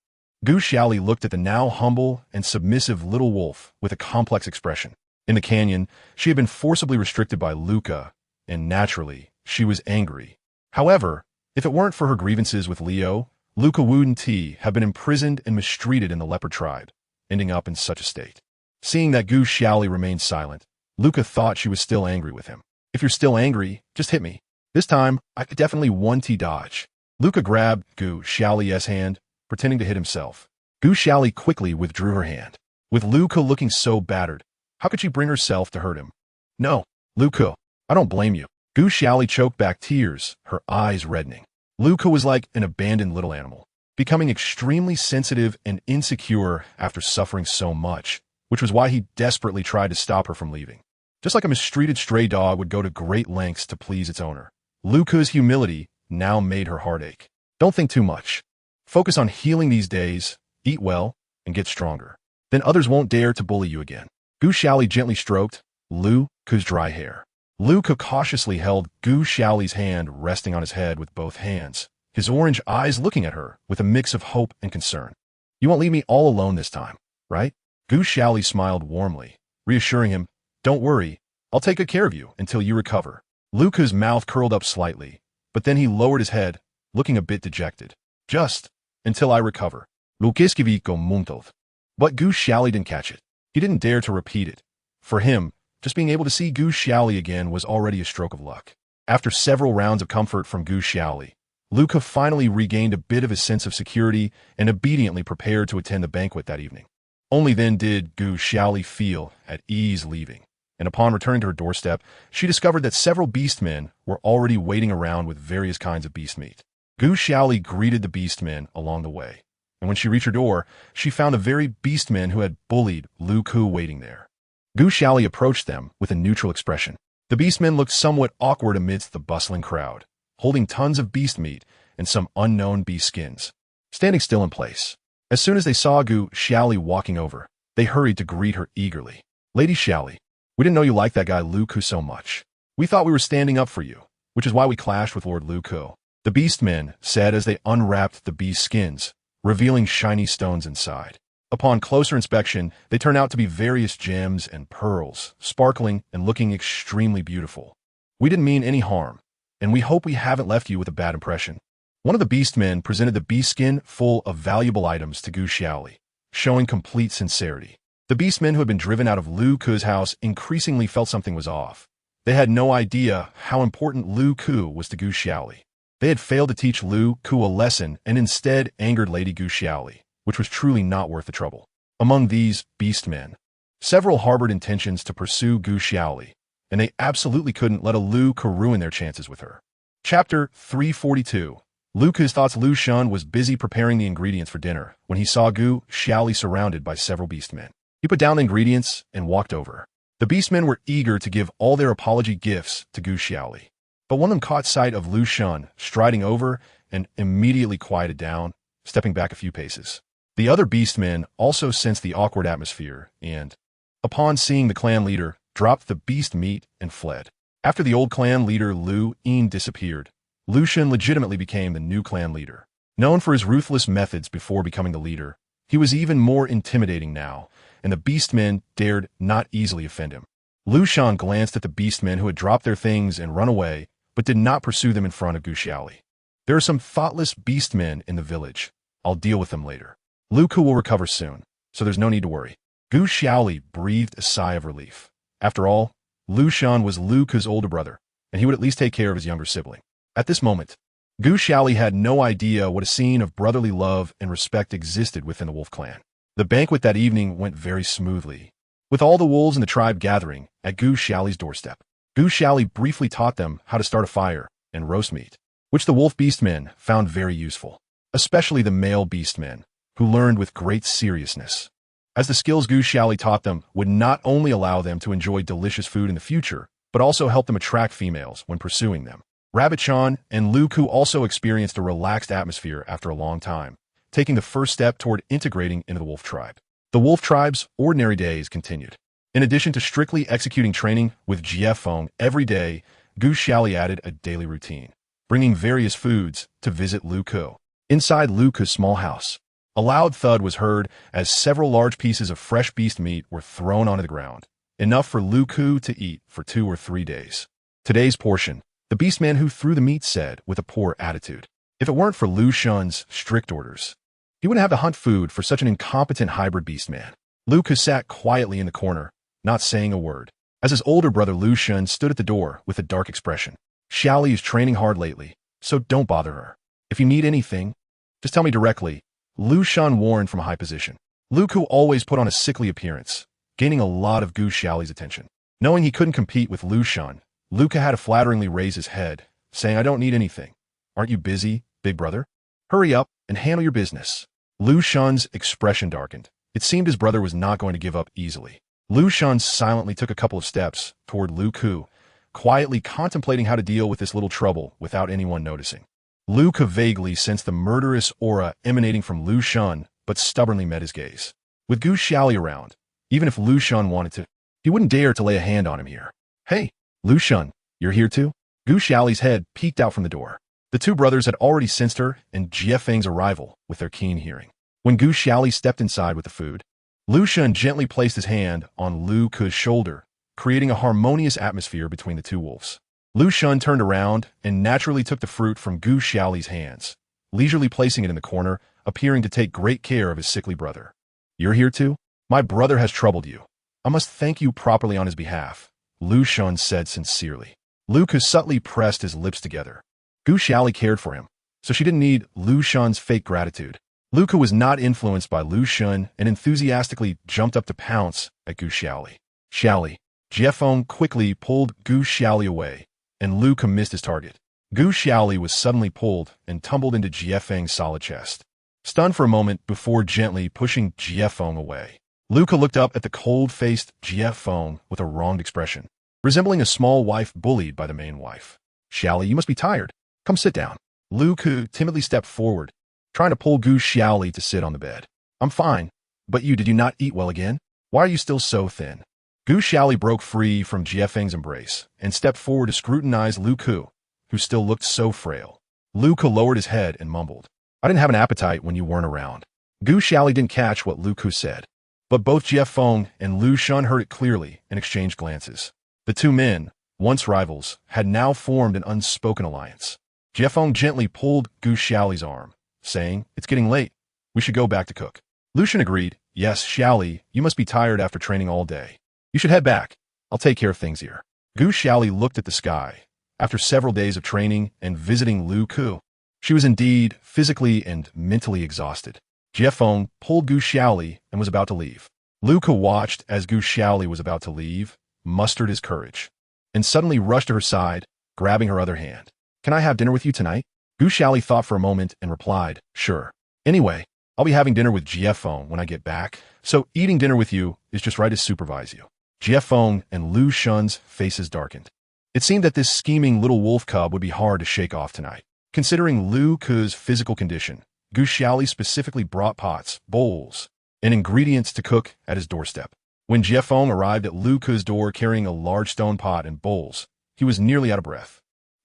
Gu Xiaoli looked at the now humble and submissive little wolf with a complex expression. In the canyon, she had been forcibly restricted by Luca, and naturally, she was angry. However, if it weren't for her grievances with Leo, Luca wouldn't have been imprisoned and mistreated in the leopard tribe, ending up in such a state. Seeing that Gu Xiaoli remained silent, Luca thought she was still angry with him. "If you're still angry, just hit me. This time, I could definitely one-dodge." Luca grabbed Gu Xiaoli's hand, pretending to hit himself. Gu Xiaoli quickly withdrew her hand. With Luca looking so battered, how could she bring herself to hurt him? "No, Luca, I don't blame you." Gu Xiaoli choked back tears, her eyes reddening. Luca was like an abandoned little animal, becoming extremely sensitive and insecure after suffering so much, which was why he desperately tried to stop her from leaving. Just like a mistreated stray dog would go to great lengths to please its owner, Luca's humility now made her heart ache. "Don't think too much. Focus on healing these days, eat well, and get stronger. Then others won't dare to bully you again." Gu Xiaoli gently stroked Luca's dry hair. Luca cautiously held Gu Xiaoli's hand resting on his head with both hands, his orange eyes looking at her with a mix of hope and concern. "You won't leave me all alone this time, right?" Gu Xiaoli smiled warmly, reassuring him, "Don't worry, I'll take good care of you until you recover." Luca's mouth curled up slightly, but then he lowered his head, looking a bit dejected. "Just until I recover." Lukiskivico muntov. But Gu Xiaoli didn't catch it. He didn't dare to repeat it. For him, just being able to see Gu Xiaoli again was already a stroke of luck. After several rounds of comfort from Gu Xiaoli, Luca finally regained a bit of his sense of security and obediently prepared to attend the banquet that evening. Only then did Gu Xiaoli feel at ease leaving, and upon returning to her doorstep, she discovered that several beastmen were already waiting around with various kinds of beast meat. Gu Xiaoli greeted the beastmen along the way, and when she reached her door, she found the very beastmen who had bullied Lu Ku waiting there. Gu Xiaoli approached them with a neutral expression. The beastmen looked somewhat awkward amidst the bustling crowd, holding tons of beast meat and some unknown beast skins, standing still in place. As soon as they saw Gu Xiaoli walking over, they hurried to greet her eagerly. "Lady Xiaoli, we didn't know you liked that guy Lu Ku so much. We thought we were standing up for you, which is why we clashed with Lord Lu Ku," the beastmen said as they unwrapped the beast skins, revealing shiny stones inside. Upon closer inspection, they turned out to be various gems and pearls, sparkling and looking extremely beautiful. "We didn't mean any harm, and we hope we haven't left you with a bad impression." One of the beastmen presented the beast skin full of valuable items to Gu Xiaoli, showing complete sincerity. The beastmen who had been driven out of Lu Ku's house increasingly felt something was off. They had no idea how important Lu Ku was to Gu Xiaoli. They had failed to teach Lu Ku a lesson and instead angered Lady Gu Xiaoli, which was truly not worth the trouble. Among these beastmen, several harbored intentions to pursue Gu Xiaoli, and they absolutely couldn't let a Lu Ku ruin their chances with her. Chapter 342. Lu Ku's thoughts. Lu Shun was busy preparing the ingredients for dinner when he saw Gu Xiaoli surrounded by several beastmen. He put down the ingredients and walked over. The beastmen were eager to give all their apology gifts to Gu Xiaoli, but one of them caught sight of Lu Shun striding over and immediately quieted down, stepping back a few paces. The other beastmen also sensed the awkward atmosphere and, upon seeing the clan leader, dropped the beast meat and fled. After the old clan leader Lu Yin disappeared, Lu Shun legitimately became the new clan leader. Known for his ruthless methods before becoming the leader, he was even more intimidating now, and the beastmen dared not easily offend him. Lu Shun glanced at the beastmen who had dropped their things and run away, but did not pursue them in front of Gu Xiaoli. "There are some thoughtless beastmen in the village. I'll deal with them later. Lu Ku will recover soon, so there's no need to worry." Gu Xiaoli breathed a sigh of relief. After all, Lu Shun was Lu Ku's older brother, and he would at least take care of his younger sibling. At this moment, Gu Xiaoli had no idea what a scene of brotherly love and respect existed within the wolf clan. The banquet that evening went very smoothly, with all the wolves in the tribe gathering at Gu Xiaoli's doorstep. Gu Xiaoli briefly taught them how to start a fire and roast meat, which the wolf beastmen found very useful, especially the male beastmen, who learned with great seriousness, as the skills Gu Xiaoli taught them would not only allow them to enjoy delicious food in the future, but also help them attract females when pursuing them. Rabbit Chan and Lu Ku also experienced a relaxed atmosphere after a long time, taking the first step toward integrating into the wolf tribe. The wolf tribe's ordinary days continued. In addition to strictly executing training with Jiefeng every day, Gu Xiaoli added a daily routine, bringing various foods to visit Lu Ku. Inside Lu Ku's small house, a loud thud was heard as several large pieces of fresh beast meat were thrown onto the ground, enough for Lu Ku to eat for 2 or 3 days. "Today's portion," the beastman who threw the meat said with a poor attitude. If it weren't for Lu Shun's strict orders, he wouldn't have to hunt food for such an incompetent hybrid beastman. Lu Ku sat quietly in the corner, not saying a word, as his older brother Lu Shun stood at the door with a dark expression. "Xiaoli is training hard lately, so don't bother her. If you need anything, just tell me directly," Lu Shun warned from a high position. Lu Ku always put on a sickly appearance, gaining a lot of Gu Xiaoli's attention. Knowing he couldn't compete with Lu Shun, Lu Ku had to flatteringly raise his head, saying, "I don't need anything. Aren't you busy, big brother? Hurry up and handle your business." Lu Shun's expression darkened. It seemed his brother was not going to give up easily. Lu Shun silently took a couple of steps toward Lu Ku, quietly contemplating how to deal with this little trouble without anyone noticing. Lu Ku vaguely sensed the murderous aura emanating from Lu Shun, but stubbornly met his gaze. With Gu Xiaoli around, even if Lu Shun wanted to, he wouldn't dare to lay a hand on him here. "Hey, Lu Shun, you're here too?" Gu Xiaoli's head peeked out from the door. The two brothers had already sensed her and Jiefeng's arrival with their keen hearing. When Gu Xiaoli stepped inside with the food, Lu Shun gently placed his hand on Lu Ku's shoulder, creating a harmonious atmosphere between the two wolves. Lu Shun turned around and naturally took the fruit from Gu Xiaoli's hands, leisurely placing it in the corner, appearing to take great care of his sickly brother. "You're here too? My brother has troubled you. I must thank you properly on his behalf," Lu Shun said sincerely. Lu Ku subtly pressed his lips together. Gu Xiaoli cared for him, so she didn't need Lu Shun's fake gratitude. Luca was not influenced by Lu Xun and enthusiastically jumped up to pounce at Gu Xiaoli. Xiaoli. Jiefeng quickly pulled Gu Xiaoli away, and Luca missed his target. Gu Xiaoli was suddenly pulled and tumbled into Jiefeng's solid chest, stunned for a moment before gently pushing Jiefeng away. Luca looked up at the cold-faced Jiefeng with a wronged expression, resembling a small wife bullied by the main wife. Xiaoli, you must be tired. Come sit down. Luca timidly stepped forward, trying to pull Gu Xiaoli to sit on the bed. I'm fine, but did you not eat well again? Why are you still so thin? Gu Xiaoli broke free from Jiefeng's embrace and stepped forward to scrutinize Lu Ku, who still looked so frail. Lu Ku lowered his head and mumbled, I didn't have an appetite when you weren't around. Gu Xiaoli didn't catch what Lu Ku said, but both Jiefeng and Lu Xun heard it clearly and exchanged glances. The two men, once rivals, had now formed an unspoken alliance. Jiefeng gently pulled Gu Xiaoli's arm, saying, It's getting late. We should go back to cook. Lu Xun agreed, Yes, Xiaoli, you must be tired after training all day. You should head back. I'll take care of things here. Gu Xiaoli looked at the sky. After several days of training and visiting Lu Ku, she was indeed physically and mentally exhausted. Jiefeng pulled Gu Xiaoli and was about to leave. Lu Ku watched as Gu Xiaoli was about to leave, mustered his courage, and suddenly rushed to her side, grabbing her other hand. Can I have dinner with you tonight? Gu Xiaoli thought for a moment and replied, Sure. Anyway, I'll be having dinner with Jiefeng when I get back, so eating dinner with you is just right to supervise you. Jiefeng and Lu Xun's faces darkened. It seemed that this scheming little wolf cub would be hard to shake off tonight. Considering Lu Ku's physical condition, Gu Xiaoli specifically brought pots, bowls, and ingredients to cook at his doorstep. When Jiefeng arrived at Lu Ku's door carrying a large stone pot and bowls, he was nearly out of breath.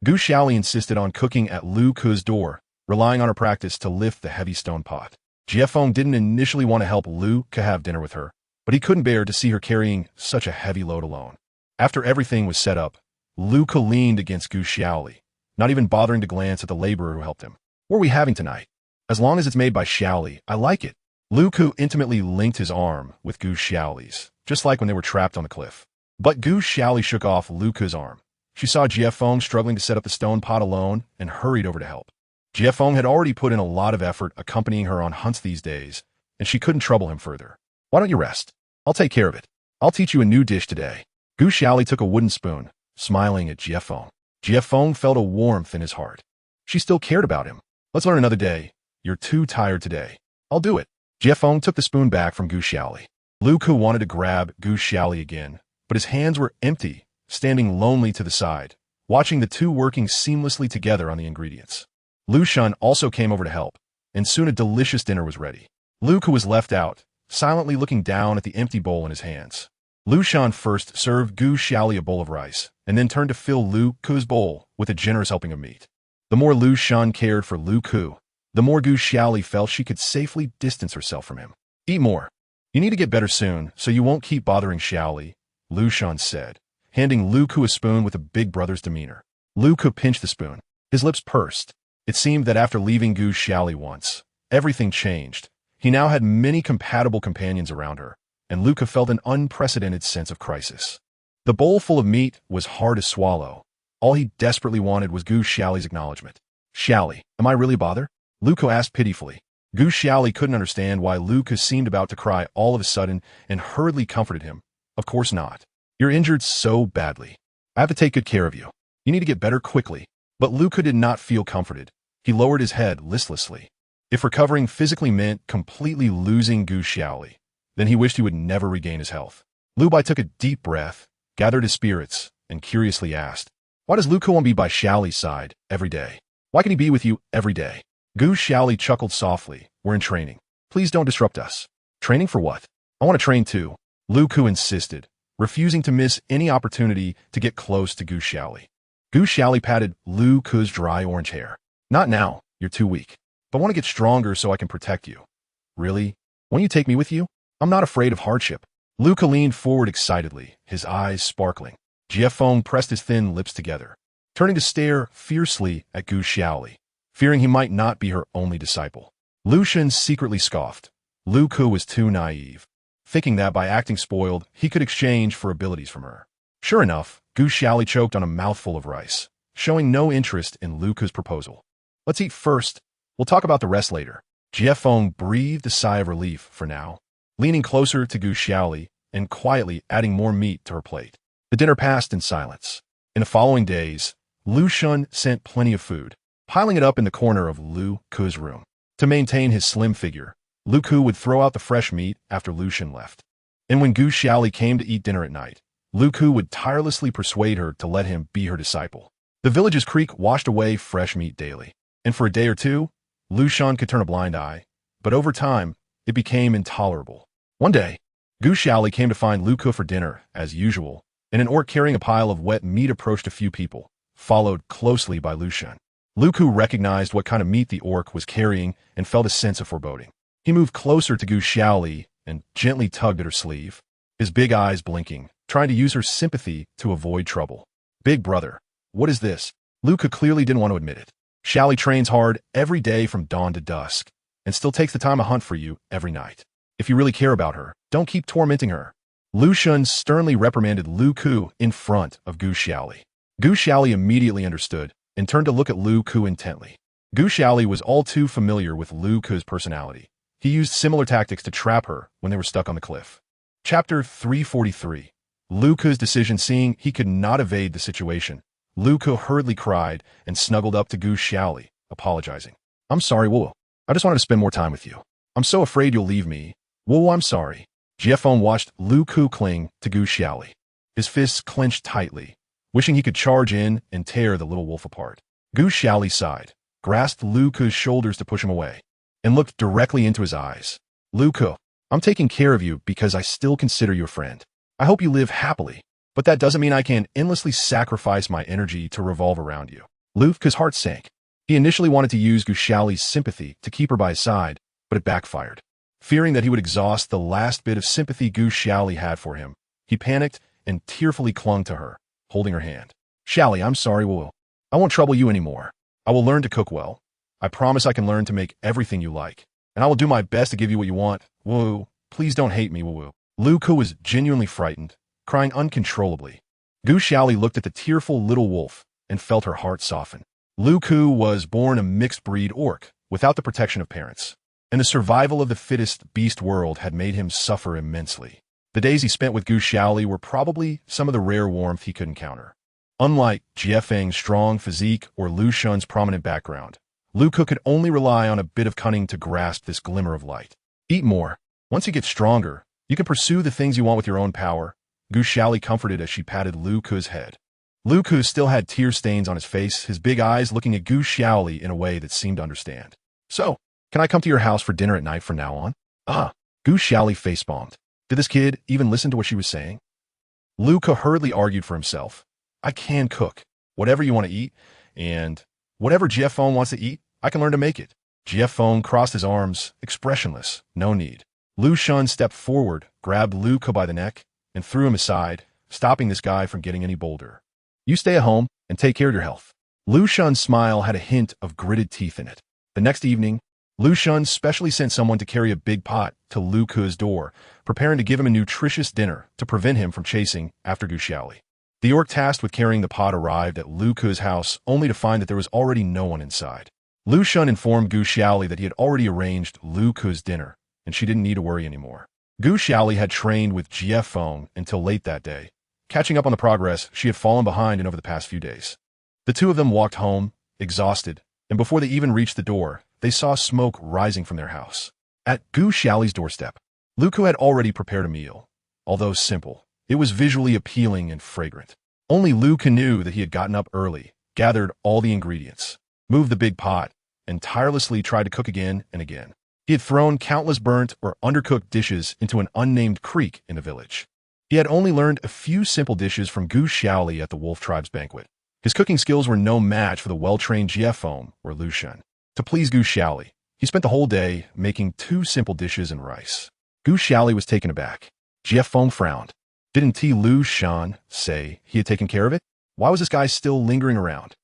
Gu Xiaoli insisted on cooking at Lu Ku's door, relying on her practice to lift the heavy stone pot. Jiefeng didn't initially want to help Lu Ku have dinner with her, but he couldn't bear to see her carrying such a heavy load alone. After everything was set up, Lu Ku leaned against Gu Xiaoli, not even bothering to glance at the laborer who helped him. What are we having tonight? As long as it's made by Xiaoli, I like it. Lu Ku intimately linked his arm with Gu Xiaoli's, just like when they were trapped on the cliff. But Gu Xiaoli shook off Lu Ku's arm. She saw Jiefeng struggling to set up the stone pot alone and hurried over to help. Jiefeng had already put in a lot of effort accompanying her on hunts these days, and she couldn't trouble him further. Why don't you rest? I'll take care of it. I'll teach you a new dish today. Gu Xiaoli took a wooden spoon, smiling at Jiefeng. Jiefeng felt a warmth in his heart. She still cared about him. Let's learn another day. You're too tired today. I'll do it. Jiefeng took the spoon back from Gu Xiaoli. Lu Ku wanted to grab Gu Xiaoli again, but his hands were empty, standing lonely to the side, watching the two working seamlessly together on the ingredients. Lu Xun also came over to help, and soon a delicious dinner was ready. Lu Ku was left out, silently looking down at the empty bowl in his hands. Lu Xun first served Gu Xiaoli a bowl of rice, and then turned to fill Lu Ku's bowl with a generous helping of meat. The more Lu Xun cared for Lu Ku, the more Gu Xiaoli felt she could safely distance herself from him. Eat more. You need to get better soon, so you won't keep bothering Xiaoli, Lu Xun said, handing Lu Ku a spoon with a big brother's demeanor. Lu Ku pinched the spoon. His lips pursed. It seemed that after leaving Gu Xiaoli once, everything changed. He now had many compatible companions around her, and Lu Ku felt an unprecedented sense of crisis. The bowl full of meat was hard to swallow. All he desperately wanted was Gu Xiaoli's acknowledgement. Xiaoli, am I really a bother? Lu Ku asked pitifully. Gu Xiaoli couldn't understand why Lu Ku seemed about to cry all of a sudden and hurriedly comforted him. Of course not. You're injured so badly. I have to take good care of you. You need to get better quickly. But Lu Ku did not feel comforted. He lowered his head listlessly. If recovering physically meant completely losing Gu Xiaoli, then he wished he would never regain his health. Lu Bai took a deep breath, gathered his spirits, and curiously asked, Why does Lu Ku want to be by Xiaoli's side every day? Why can he be with you every day? Gu Xiaoli chuckled softly. We're in training. Please don't disrupt us. Training for what? I want to train too. Lu Ku insisted, refusing to miss any opportunity to get close to Gu Xiaoli. Gu Xiaoli patted Lu Ku's dry orange hair. Not now. You're too weak. But I want to get stronger so I can protect you. Really? Won't you take me with you? I'm not afraid of hardship. Lu Ku leaned forward excitedly, his eyes sparkling. Jiefeng pressed his thin lips together, turning to stare fiercely at Gu Xiaoli, fearing he might not be her only disciple. Lu Xun secretly scoffed. Lu Ku was too naive, thinking that by acting spoiled, he could exchange for abilities from her. Sure enough, Gu Xiaoli choked on a mouthful of rice, showing no interest in Lu Ku's proposal. Let's eat first. We'll talk about the rest later. Jiefeng breathed a sigh of relief for now, leaning closer to Gu Xiaoli and quietly adding more meat to her plate. The dinner passed in silence. In the following days, Lu Shun sent plenty of food, piling it up in the corner of Lu Ku's room. To maintain his slim figure, Lu Ku would throw out the fresh meat after Lu Shun left. And when Gu Xiaoli came to eat dinner at night, Lu Ku would tirelessly persuade her to let him be her disciple. The village's creek washed away fresh meat daily, and for a day or two, Lu Shun could turn a blind eye, but over time, it became intolerable. One day, Gu Xiaoli came to find Lu Ku for dinner, as usual, and an orc carrying a pile of wet meat approached a few people, followed closely by Lu Shun. Lu Ku recognized what kind of meat the orc was carrying and felt a sense of foreboding. He moved closer to Gu Xiaoli and gently tugged at her sleeve, his big eyes blinking, trying to use her sympathy to avoid trouble. Big brother, what is this? Lu Ku clearly didn't want to admit it. Xiaoli trains hard every day from dawn to dusk, and still takes the time to hunt for you every night. If you really care about her, don't keep tormenting her. Lu Shun sternly reprimanded Lu Ku in front of Gu Xiaoli. Gu Xiaoli immediately understood and turned to look at Lu Ku intently. Gu Xiaoli was all too familiar with Lu Ku's personality. He used similar tactics to trap her when they were stuck on the cliff. Chapter 343. Lu Ku's decision. Seeing he could not evade the situation, Lu Ku hurriedly cried and snuggled up to Gu Xiaoli, apologizing. I'm sorry, Wu. I just wanted to spend more time with you. I'm so afraid you'll leave me. Wu, I'm sorry. Jiefeng watched Lu Ku cling to Gu Xiaoli. His fists clenched tightly, wishing he could charge in and tear the little wolf apart. Gu Xiaoli sighed, grasped Lu Ku's shoulders to push him away, and looked directly into his eyes. Lu Ku, I'm taking care of you because I still consider you a friend. I hope you live happily, but that doesn't mean I can endlessly sacrifice my energy to revolve around you. Lu Ku's heart sank. He initially wanted to use Gu Xiaoli's sympathy to keep her by his side, but it backfired. Fearing that he would exhaust the last bit of sympathy Gu Xiaoli had for him, he panicked and tearfully clung to her, holding her hand. Xiaoli, I'm sorry, Wu. I won't trouble you anymore. I will learn to cook well. I promise I can learn to make everything you like, and I will do my best to give you what you want. Wu, please don't hate me, Wu. Lu Ku was genuinely frightened, crying uncontrollably. Gu Xiaoli looked at the tearful little wolf and felt her heart soften. Lu Ku was born a mixed-breed orc, without the protection of parents, and the survival of the fittest beast world had made him suffer immensely. The days he spent with Gu Xiaoli were probably some of the rare warmth he could encounter. Unlike Jiefeng's strong physique or Lu Shun's prominent background, Lu Ku could only rely on a bit of cunning to grasp this glimmer of light. Eat more. Once you get stronger, you can pursue the things you want with your own power, Gu Xiaoli comforted as she patted Lu Ku's head. Lu Ku still had tear stains on his face, his big eyes looking at Gu Xiaoli in a way that seemed to understand. So, can I come to your house for dinner at night from now on? Gu Xiaoli facepalmed. Did this kid even listen to what she was saying? Lu Ku hurriedly argued for himself. I can cook. Whatever you want to eat, and whatever Jiefeng wants to eat, I can learn to make it. Jiefeng crossed his arms, expressionless. No need. Lu Shun stepped forward, grabbed Lu Ku by the neck, and threw him aside, stopping this guy from getting any bolder. You stay at home and take care of your health. Lu Shun's smile had a hint of gritted teeth in it. The next evening, Lu Shun specially sent someone to carry a big pot to Lu Ku's door, preparing to give him a nutritious dinner to prevent him from chasing after Gu Xiaoli. The orc tasked with carrying the pot arrived at Lu Ku's house only to find that there was already no one inside. Lu Shun informed Gu Xiaoli that he had already arranged Lu Ku's dinner, and she didn't need to worry anymore. Gu Xiaoli had trained with Jiefeng until late that day, catching up on the progress she had fallen behind in over the past few days. The two of them walked home, exhausted, and before they even reached the door, they saw smoke rising from their house. At Gu Xiaoli's doorstep, Lu Ku had already prepared a meal. Although simple, it was visually appealing and fragrant. Only Lu Ku knew that he had gotten up early, gathered all the ingredients, moved the big pot, and tirelessly tried to cook again and again. He had thrown countless burnt or undercooked dishes into an unnamed creek in the village. He had only learned a few simple dishes from Gu Xiaoli at the Wolf Tribe's banquet. His cooking skills were no match for the well-trained Jiefeng or Lu Shun. To please Gu Xiaoli, he spent the whole day making 2 simple dishes and rice. Gu Xiaoli was taken aback. Jiefeng frowned. Didn't Lu Shun say he had taken care of it? Why was this guy still lingering around?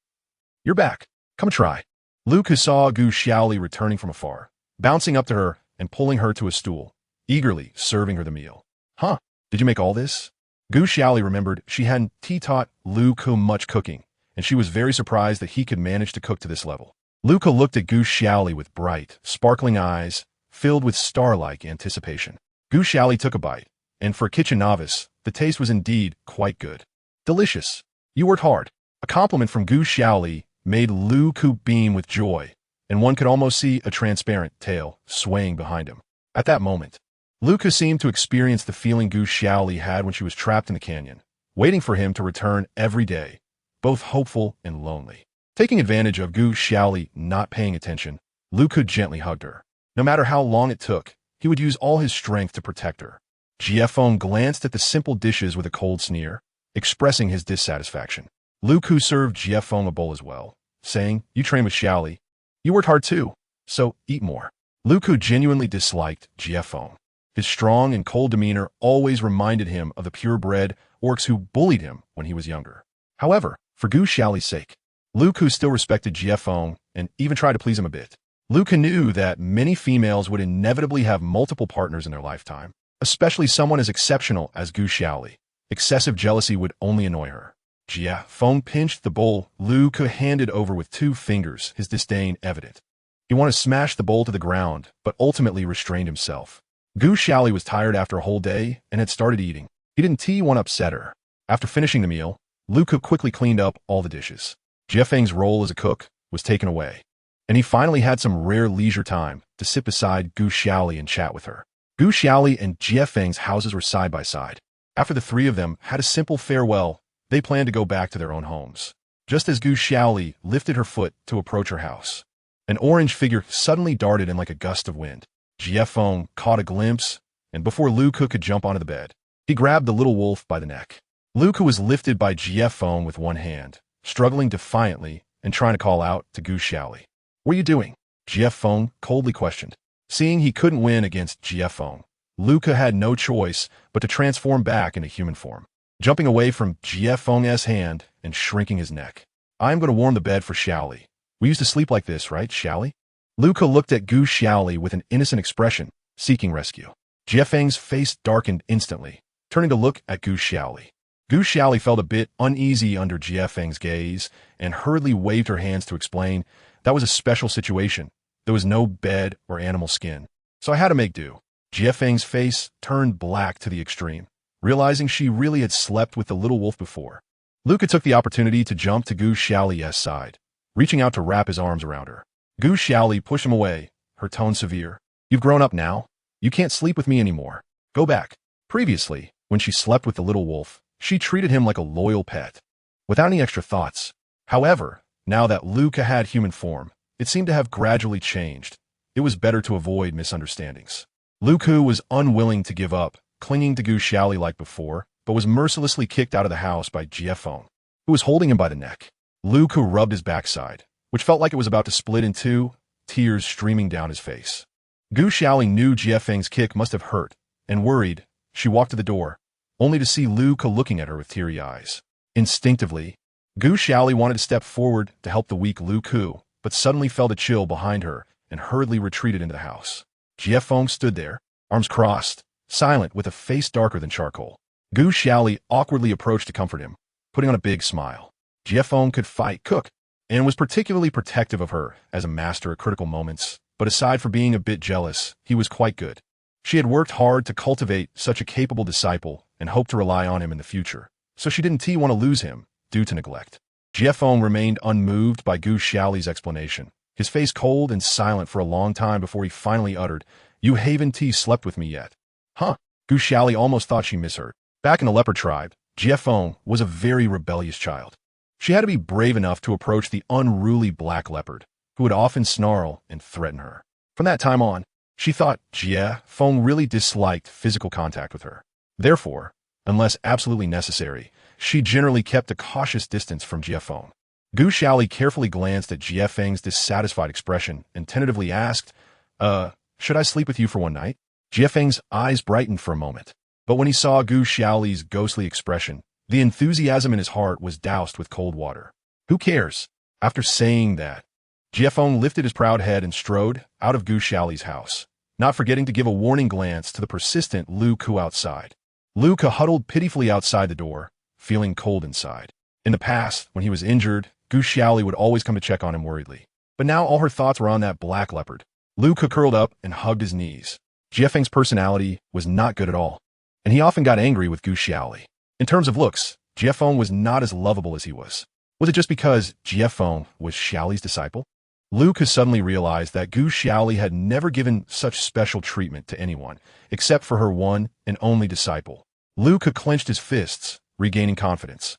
You're back. Come try. Lu Ku saw Gu Xiaoli returning from afar, bouncing up to her and pulling her to a stool, eagerly serving her the meal. Huh? Did you make all this? Gu Xiaoli remembered she hadn't taught Lu Ku much cooking, and she was very surprised that he could manage to cook to this level. Luca looked at Gu Xiaoli with bright, sparkling eyes, filled with star-like anticipation. Gu Xiaoli took a bite, and for a kitchen novice, the taste was indeed quite good. Delicious. You worked hard. A compliment from Gu Xiaoli made Luca beam with joy, and one could almost see a transparent tail swaying behind him. At that moment, Luca seemed to experience the feeling Gu Xiaoli had when she was trapped in the canyon, waiting for him to return every day, both hopeful and lonely. Taking advantage of Gu Xiaoli not paying attention, Luca gently hugged her. No matter how long it took, he would use all his strength to protect her. Jiefeng glanced at the simple dishes with a cold sneer, expressing his dissatisfaction. Luca served Jiefeng a bowl as well, saying, "You trained with Xiaoli. You worked hard too, so eat more." Luca genuinely disliked Jiefeng. His strong and cold demeanor always reminded him of the purebred orcs who bullied him when he was younger. However, for Gu Xiaoli's sake, Luca still respected Jiefeng and even tried to please him a bit. Luca knew that many females would inevitably have multiple partners in their lifetime, especially someone as exceptional as Gu Xiaoli. Excessive jealousy would only annoy her. Jiefeng pinched the bowl Luca handed over with 2 fingers, his disdain evident. He wanted to smash the bowl to the ground, but ultimately restrained himself. Gu Xiaoli was tired after a whole day and had started eating. He didn't want to upset her. After finishing the meal, Luca quickly cleaned up all the dishes. Jiefeng's role as a cook was taken away, and he finally had some rare leisure time to sit beside Gu Xiaoli and chat with her. Gu Xiaoli and Jiefeng's houses were side by side. After the 3 of them had a simple farewell, they planned to go back to their own homes. Just as Gu Xiaoli lifted her foot to approach her house, an orange figure suddenly darted in like a gust of wind. Jiefeng caught a glimpse, and before Luca could jump onto the bed, he grabbed the little wolf by the neck. Luca was lifted by Jiefeng with one hand, struggling defiantly and trying to call out to Gu Xiaoli. "What are you doing?" Jiefeng coldly questioned. Seeing he couldn't win against Jiefeng, Luca had no choice but to transform back into human form, jumping away from Jiefeng's hand and shrinking his neck. "I'm going to warm the bed for Xiaoli. We used to sleep like this, right, Xiaoli?" Luca looked at Gu Xiaoli with an innocent expression, seeking rescue. Jiefeng's face darkened instantly, turning to look at Gu Xiaoli. Gu Xiaoli felt a bit uneasy under Jiefeng's gaze and hurriedly waved her hands to explain, "That was a special situation. There was no bed or animal skin, so I had to make do." Jiefeng's face turned black to the extreme, realizing she really had slept with the little wolf before. Luca took the opportunity to jump to Gu Xiaoli's side, reaching out to wrap his arms around her. Gu Xiaoli pushed him away, her tone severe. "You've grown up now. You can't sleep with me anymore. Go back." Previously, when she slept with the little wolf, she treated him like a loyal pet, without any extra thoughts. However, now that Luca had human form, it seemed to have gradually changed. It was better to avoid misunderstandings. Luca was unwilling to give up, clinging to Gu Xiaoli like before, but was mercilessly kicked out of the house by Jiefeng, who was holding him by the neck. Luca rubbed his backside, which felt like it was about to split in two, tears streaming down his face. Gu Xiaoli knew Jiefeng's kick must have hurt, and worried, she walked to the door, only to see Luca looking at her with teary eyes. Instinctively, Gu Xiaoli wanted to step forward to help the weak Luca, but suddenly felt a chill behind her and hurriedly retreated into the house. Jiefeng stood there, arms crossed, silent with a face darker than charcoal. Gu Xiaoli awkwardly approached to comfort him, putting on a big smile. Jiefeng could fight, cook, and was particularly protective of her as a master at critical moments, but aside from being a bit jealous, he was quite good. She had worked hard to cultivate such a capable disciple and hoped to rely on him in the future, so she didn't want to lose him due to neglect. Jiefeng remained unmoved by Gu Xiaoli's explanation, his face cold and silent for a long time before he finally uttered, "You haven't slept with me yet." Huh? Gu Xiaoli almost thought she misheard. Back in the leopard tribe, Jiefeng was a very rebellious child. She had to be brave enough to approach the unruly black leopard, who would often snarl and threaten her. From that time on, she thought Jiefeng really disliked physical contact with her. Therefore, unless absolutely necessary, she generally kept a cautious distance from Jiefeng. Gu Xiaoli carefully glanced at Jiefeng's dissatisfied expression and tentatively asked, should I sleep with you for one night?" Jiefeng's eyes brightened for a moment, but when he saw Gu Xiaoli's ghostly expression, the enthusiasm in his heart was doused with cold water. Who cares? After saying that, Jiefeng lifted his proud head and strode out of Gu Xiaoli's house, not forgetting to give a warning glance to the persistent Luca outside. Luca huddled pitifully outside the door, feeling cold inside. In the past, when he was injured, Gu Xiaoli would always come to check on him worriedly. But now all her thoughts were on that black leopard. Lu Ke curled up and hugged his knees. Jiefeng's personality was not good at all, and he often got angry with Gu Xiaoli. In terms of looks, Jiefeng was not as lovable as he was. Was it just because Jiefeng was Xiaoli's disciple? Lu Ke suddenly realized that Gu Xiaoli had never given such special treatment to anyone, except for her one and only disciple. Lu Ke clenched his fists, regaining confidence.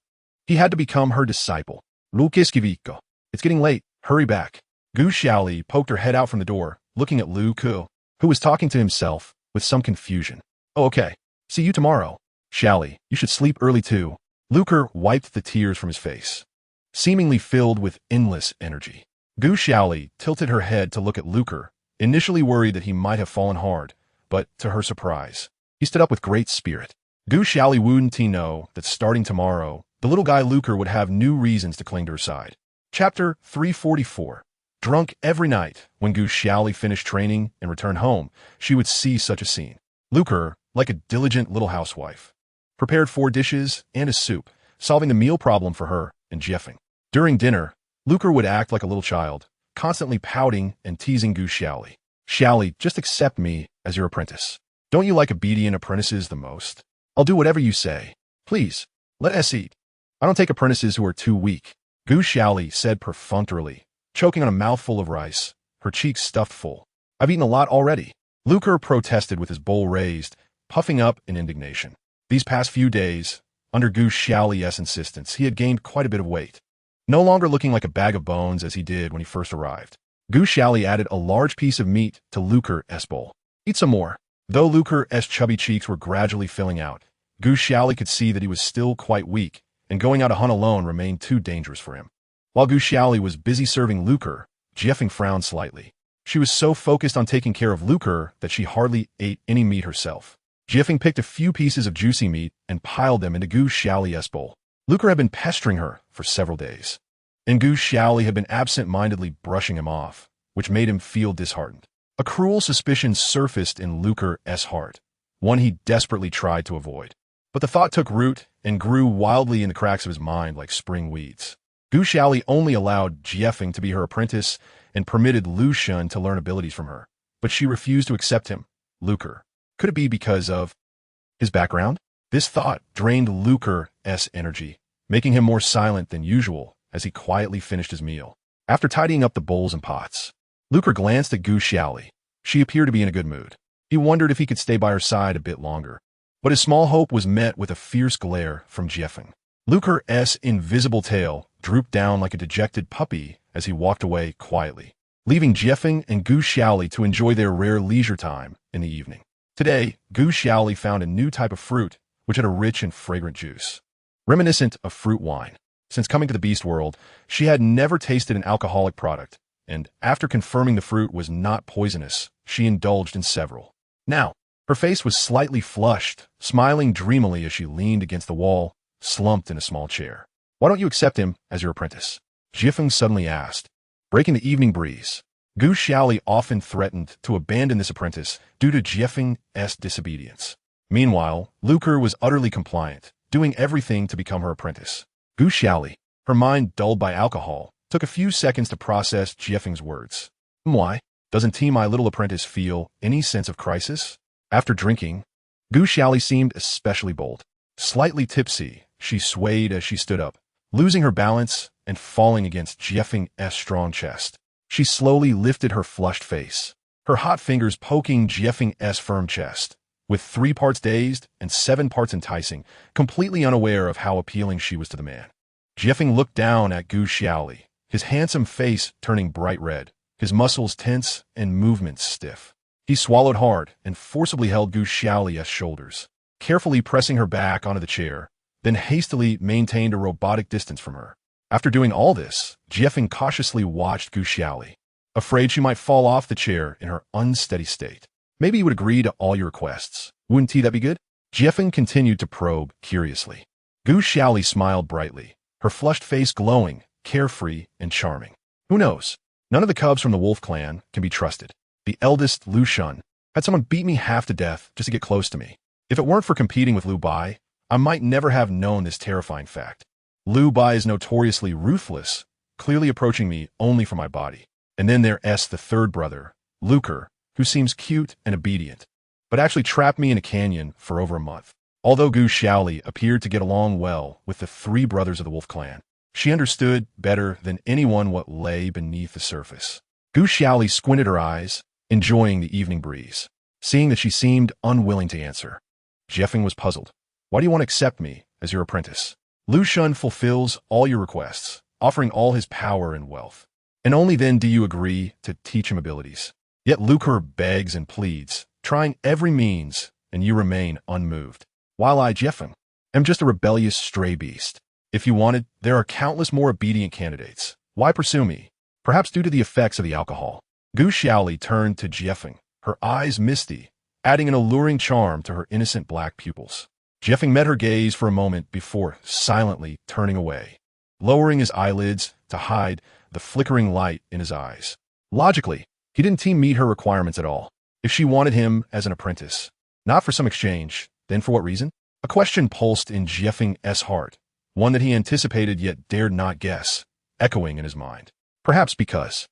He had to become her disciple. Lu Ke Skiviko. It's getting late. Hurry back. Gu Xiaoli poked her head out from the door, looking at Lu Ke, who was talking to himself with some confusion. Oh, okay. See you tomorrow. Xiaoli, you should sleep early too. Lu Ke wiped the tears from his face, seemingly filled with endless energy. Gu Xiaoli tilted her head to look at Lu Ke, initially worried that he might have fallen hard, but to her surprise, he stood up with great spirit. Gu Xiaoli wouldn't he know that starting tomorrow, the little guy Lu Ke would have new reasons to cling to her side. Chapter 344. Drunk every night, when Gu Xiaoli finished training and returned home, she would see such a scene. Lu Ke, like a diligent little housewife, prepared 4 dishes and a soup, solving the meal problem for her and Jiefeng. During dinner, Lu Ke would act like a little child, constantly pouting and teasing Gu Xiaoli. Xiaoli, just accept me as your apprentice. Don't you like obedient apprentices the most? I'll do whatever you say. Please, let us eat. I don't take apprentices who are too weak. Gu Xiaoli said perfunctorily, choking on a mouthful of rice, her cheeks stuffed full. I've eaten a lot already. Lu Ke protested with his bowl raised, puffing up in indignation. These past few days, under Gu Xiaoli's insistence, he had gained quite a bit of weight, no longer looking like a bag of bones as he did when he first arrived. Gu Xiaoli added a large piece of meat to Lu Ke's bowl. Eat some more. Though Lu Ke's chubby cheeks were gradually filling out, Gu Xiaoli could see that he was still quite weak, and going out to hunt alone remained too dangerous for him. While Gu Xiaoli was busy serving Lu Ke, Jiefeng frowned slightly. She was so focused on taking care of Lu Ke that she hardly ate any meat herself. Jiefeng picked a few pieces of juicy meat and piled them into Gu Xiaoli's bowl. Lu Ke had been pestering her for several days, and Gu Xiaoli had been absent-mindedly brushing him off, which made him feel disheartened. A cruel suspicion surfaced in Lu Ke's heart, one he desperately tried to avoid. But the thought took root and grew wildly in the cracks of his mind like spring weeds. Gu Xiaoli only allowed Jiefeng to be her apprentice and permitted Lu Xun to learn abilities from her, but she refused to accept him. Lu Ke. Could it be because of his background? This thought drained Lu Ke's energy, making him more silent than usual as he quietly finished his meal. After tidying up the bowls and pots, Lu Ke glanced at Gu Xiaoli. She appeared to be in a good mood. He wondered if he could stay by her side a bit longer, but his small hope was met with a fierce glare from Jiefeng. Lu Ke's invisible tail drooped down like a dejected puppy as he walked away quietly, leaving Jiefeng and Gu Xiaoli to enjoy their rare leisure time in the evening. Today, Gu Xiaoli found a new type of fruit, which had a rich and fragrant juice, reminiscent of fruit wine. Since coming to the beast world, she had never tasted an alcoholic product, and after confirming the fruit was not poisonous, she indulged in several. Now, her face was slightly flushed, smiling dreamily as she leaned against the wall, slumped in a small chair. Why don't you accept him as your apprentice? Jiefeng suddenly asked, breaking the evening breeze. Gu Xiaoli often threatened to abandon this apprentice due to Jiefeng's disobedience. Meanwhile, Lu Ke was utterly compliant, doing everything to become her apprentice. Gu Xiaoli, her mind dulled by alcohol, took a few seconds to process Jiefeng's words. Why? Doesn't my little apprentice feel any sense of crisis? After drinking, Gu Xiaoli seemed especially bold. Slightly tipsy, she swayed as she stood up, losing her balance and falling against Jiefeng's strong chest. She slowly lifted her flushed face, her hot fingers poking Jiefeng's firm chest. With 3 parts dazed and 7 parts enticing, completely unaware of how appealing she was to the man. Jiefeng looked down at Gu Xiaoli, his handsome face turning bright red, his muscles tense and movements stiff. He swallowed hard and forcibly held Gu Xiaoli's shoulders, carefully pressing her back onto the chair, then hastily maintained a robotic distance from her. After doing all this, Jiefeng cautiously watched Gu Xiaoli, afraid she might fall off the chair in her unsteady state. Maybe you would agree to all your requests. Wouldn't that be good? Jiefeng continued to probe curiously. Gu Xiaoli smiled brightly, her flushed face glowing, carefree and charming. Who knows? None of the cubs from the wolf clan can be trusted. The eldest, Lu Xun, had someone beat me half to death just to get close to me. If it weren't for competing with Lu Bai, I might never have known this terrifying fact. Lu Bai is notoriously ruthless, clearly approaching me only for my body. And then there's the third brother, Lucre, who seems cute and obedient, but actually trapped me in a canyon for over a month. Although Gu Xiaoli appeared to get along well with the three brothers of the wolf clan, she understood better than anyone what lay beneath the surface. Gu Xiaoli squinted her eyes, enjoying the evening breeze. Seeing that she seemed unwilling to answer, Jiefeng was puzzled. Why do you want to accept me as your apprentice? Lu Shun fulfills all your requests, offering all his power and wealth. And only then do you agree to teach him abilities. Yet Lucre begs and pleads, trying every means, and you remain unmoved. While I, Jiefeng, am just a rebellious stray beast. If you wanted, there are countless more obedient candidates. Why pursue me? Perhaps due to the effects of the alcohol. Gu Xiaoli turned to Jiefeng, her eyes misty, adding an alluring charm to her innocent black pupils. Jiefeng met her gaze for a moment before silently turning away, lowering his eyelids to hide the flickering light in his eyes. Logically, he didn't meet her requirements at all. If she wanted him as an apprentice, not for some exchange, then for what reason? A question pulsed in Jiefeng's heart, one that he anticipated yet dared not guess, echoing in his mind. Perhaps because.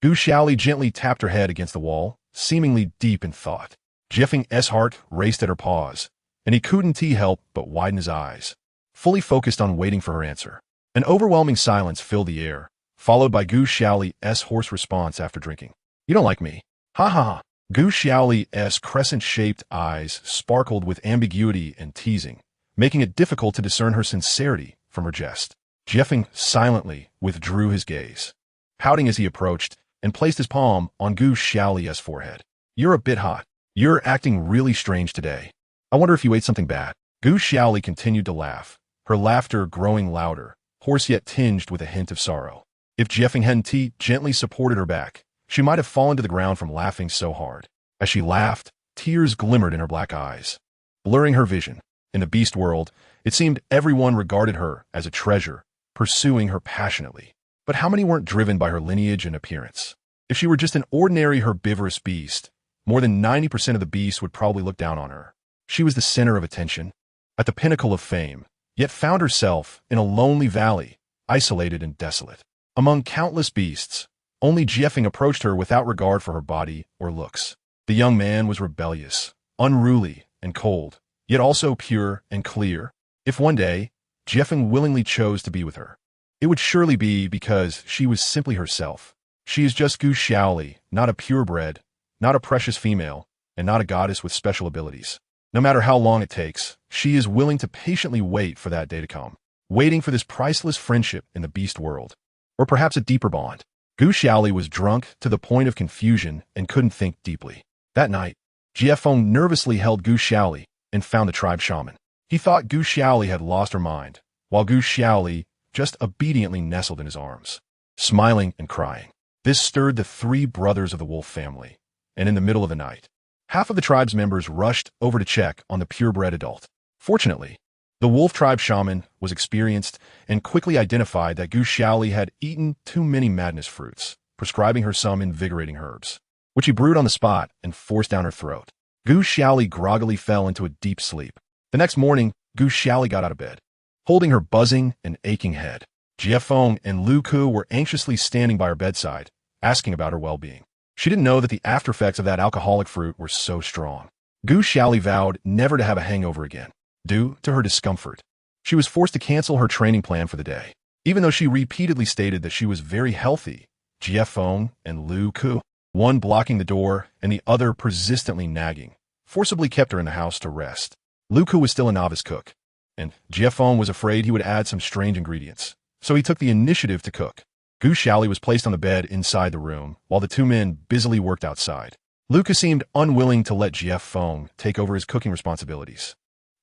Gu Xiaoli gently tapped her head against the wall, seemingly deep in thought. Jiefeng's heart raced at her pause, and he couldn't help but widen his eyes, fully focused on waiting for her answer. An overwhelming silence filled the air, followed by Gu Xiaoli's hoarse response after drinking. You don't like me? Ha ha ha. Gu Xiaoli's crescent-shaped eyes sparkled with ambiguity and teasing, making it difficult to discern her sincerity from her jest. Jiefeng silently withdrew his gaze, pouting as he approached, and placed his palm on Gu Xiaoli's forehead. You're a bit hot. You're acting really strange today. I wonder if you ate something bad. Gu Xiaoli continued to laugh, her laughter growing louder, hoarse yet tinged with a hint of sorrow. If Jiefeng hadn't gently supported her back, she might have fallen to the ground from laughing so hard. As she laughed, tears glimmered in her black eyes, blurring her vision. In the beast world, it seemed everyone regarded her as a treasure, pursuing her passionately. But how many weren't driven by her lineage and appearance? If she were just an ordinary herbivorous beast, more than 90% of the beasts would probably look down on her. She was the center of attention, at the pinnacle of fame, yet found herself in a lonely valley, isolated and desolate. Among countless beasts, only Jiefeng approached her without regard for her body or looks. The young man was rebellious, unruly, and cold, yet also pure and clear. If one day, Jiefeng willingly chose to be with her, it would surely be because she was simply herself. She is just Gu Xiaoli, not a purebred, not a precious female, and not a goddess with special abilities. No matter how long it takes, she is willing to patiently wait for that day to come, waiting for this priceless friendship in the beast world, or perhaps a deeper bond. Gu Xiaoli was drunk to the point of confusion and couldn't think deeply. That night, Jiefeng nervously held Gu Xiaoli and found the tribe shaman. He thought Gu Xiaoli had lost her mind, while Gu Xiaoli just obediently nestled in his arms, smiling and crying. This stirred the three brothers of the wolf family, and in the middle of the night, half of the tribe's members rushed over to check on the purebred adult. Fortunately, the wolf tribe shaman was experienced and quickly identified that Gu Xiaoli had eaten too many madness fruits, prescribing her some invigorating herbs, which he brewed on the spot and forced down her throat. Gu Xiaoli groggily fell into a deep sleep. The next morning, Gu Xiaoli got out of bed, holding her buzzing and aching head. Jiefeng and Lu Ku were anxiously standing by her bedside, asking about her well-being. She didn't know that the aftereffects of that alcoholic fruit were so strong. Gu Xiaoli vowed never to have a hangover again. Due to her discomfort, she was forced to cancel her training plan for the day. Even though she repeatedly stated that she was very healthy, Jiefeng and Lu Ku, one blocking the door and the other persistently nagging, forcibly kept her in the house to rest. Lu Ku was still a novice cook, and Jiefeng was afraid he would add some strange ingredients, so he took the initiative to cook. Gu Xiaoli was placed on the bed inside the room, while the two men busily worked outside. Lu Ku seemed unwilling to let Jiefeng take over his cooking responsibilities.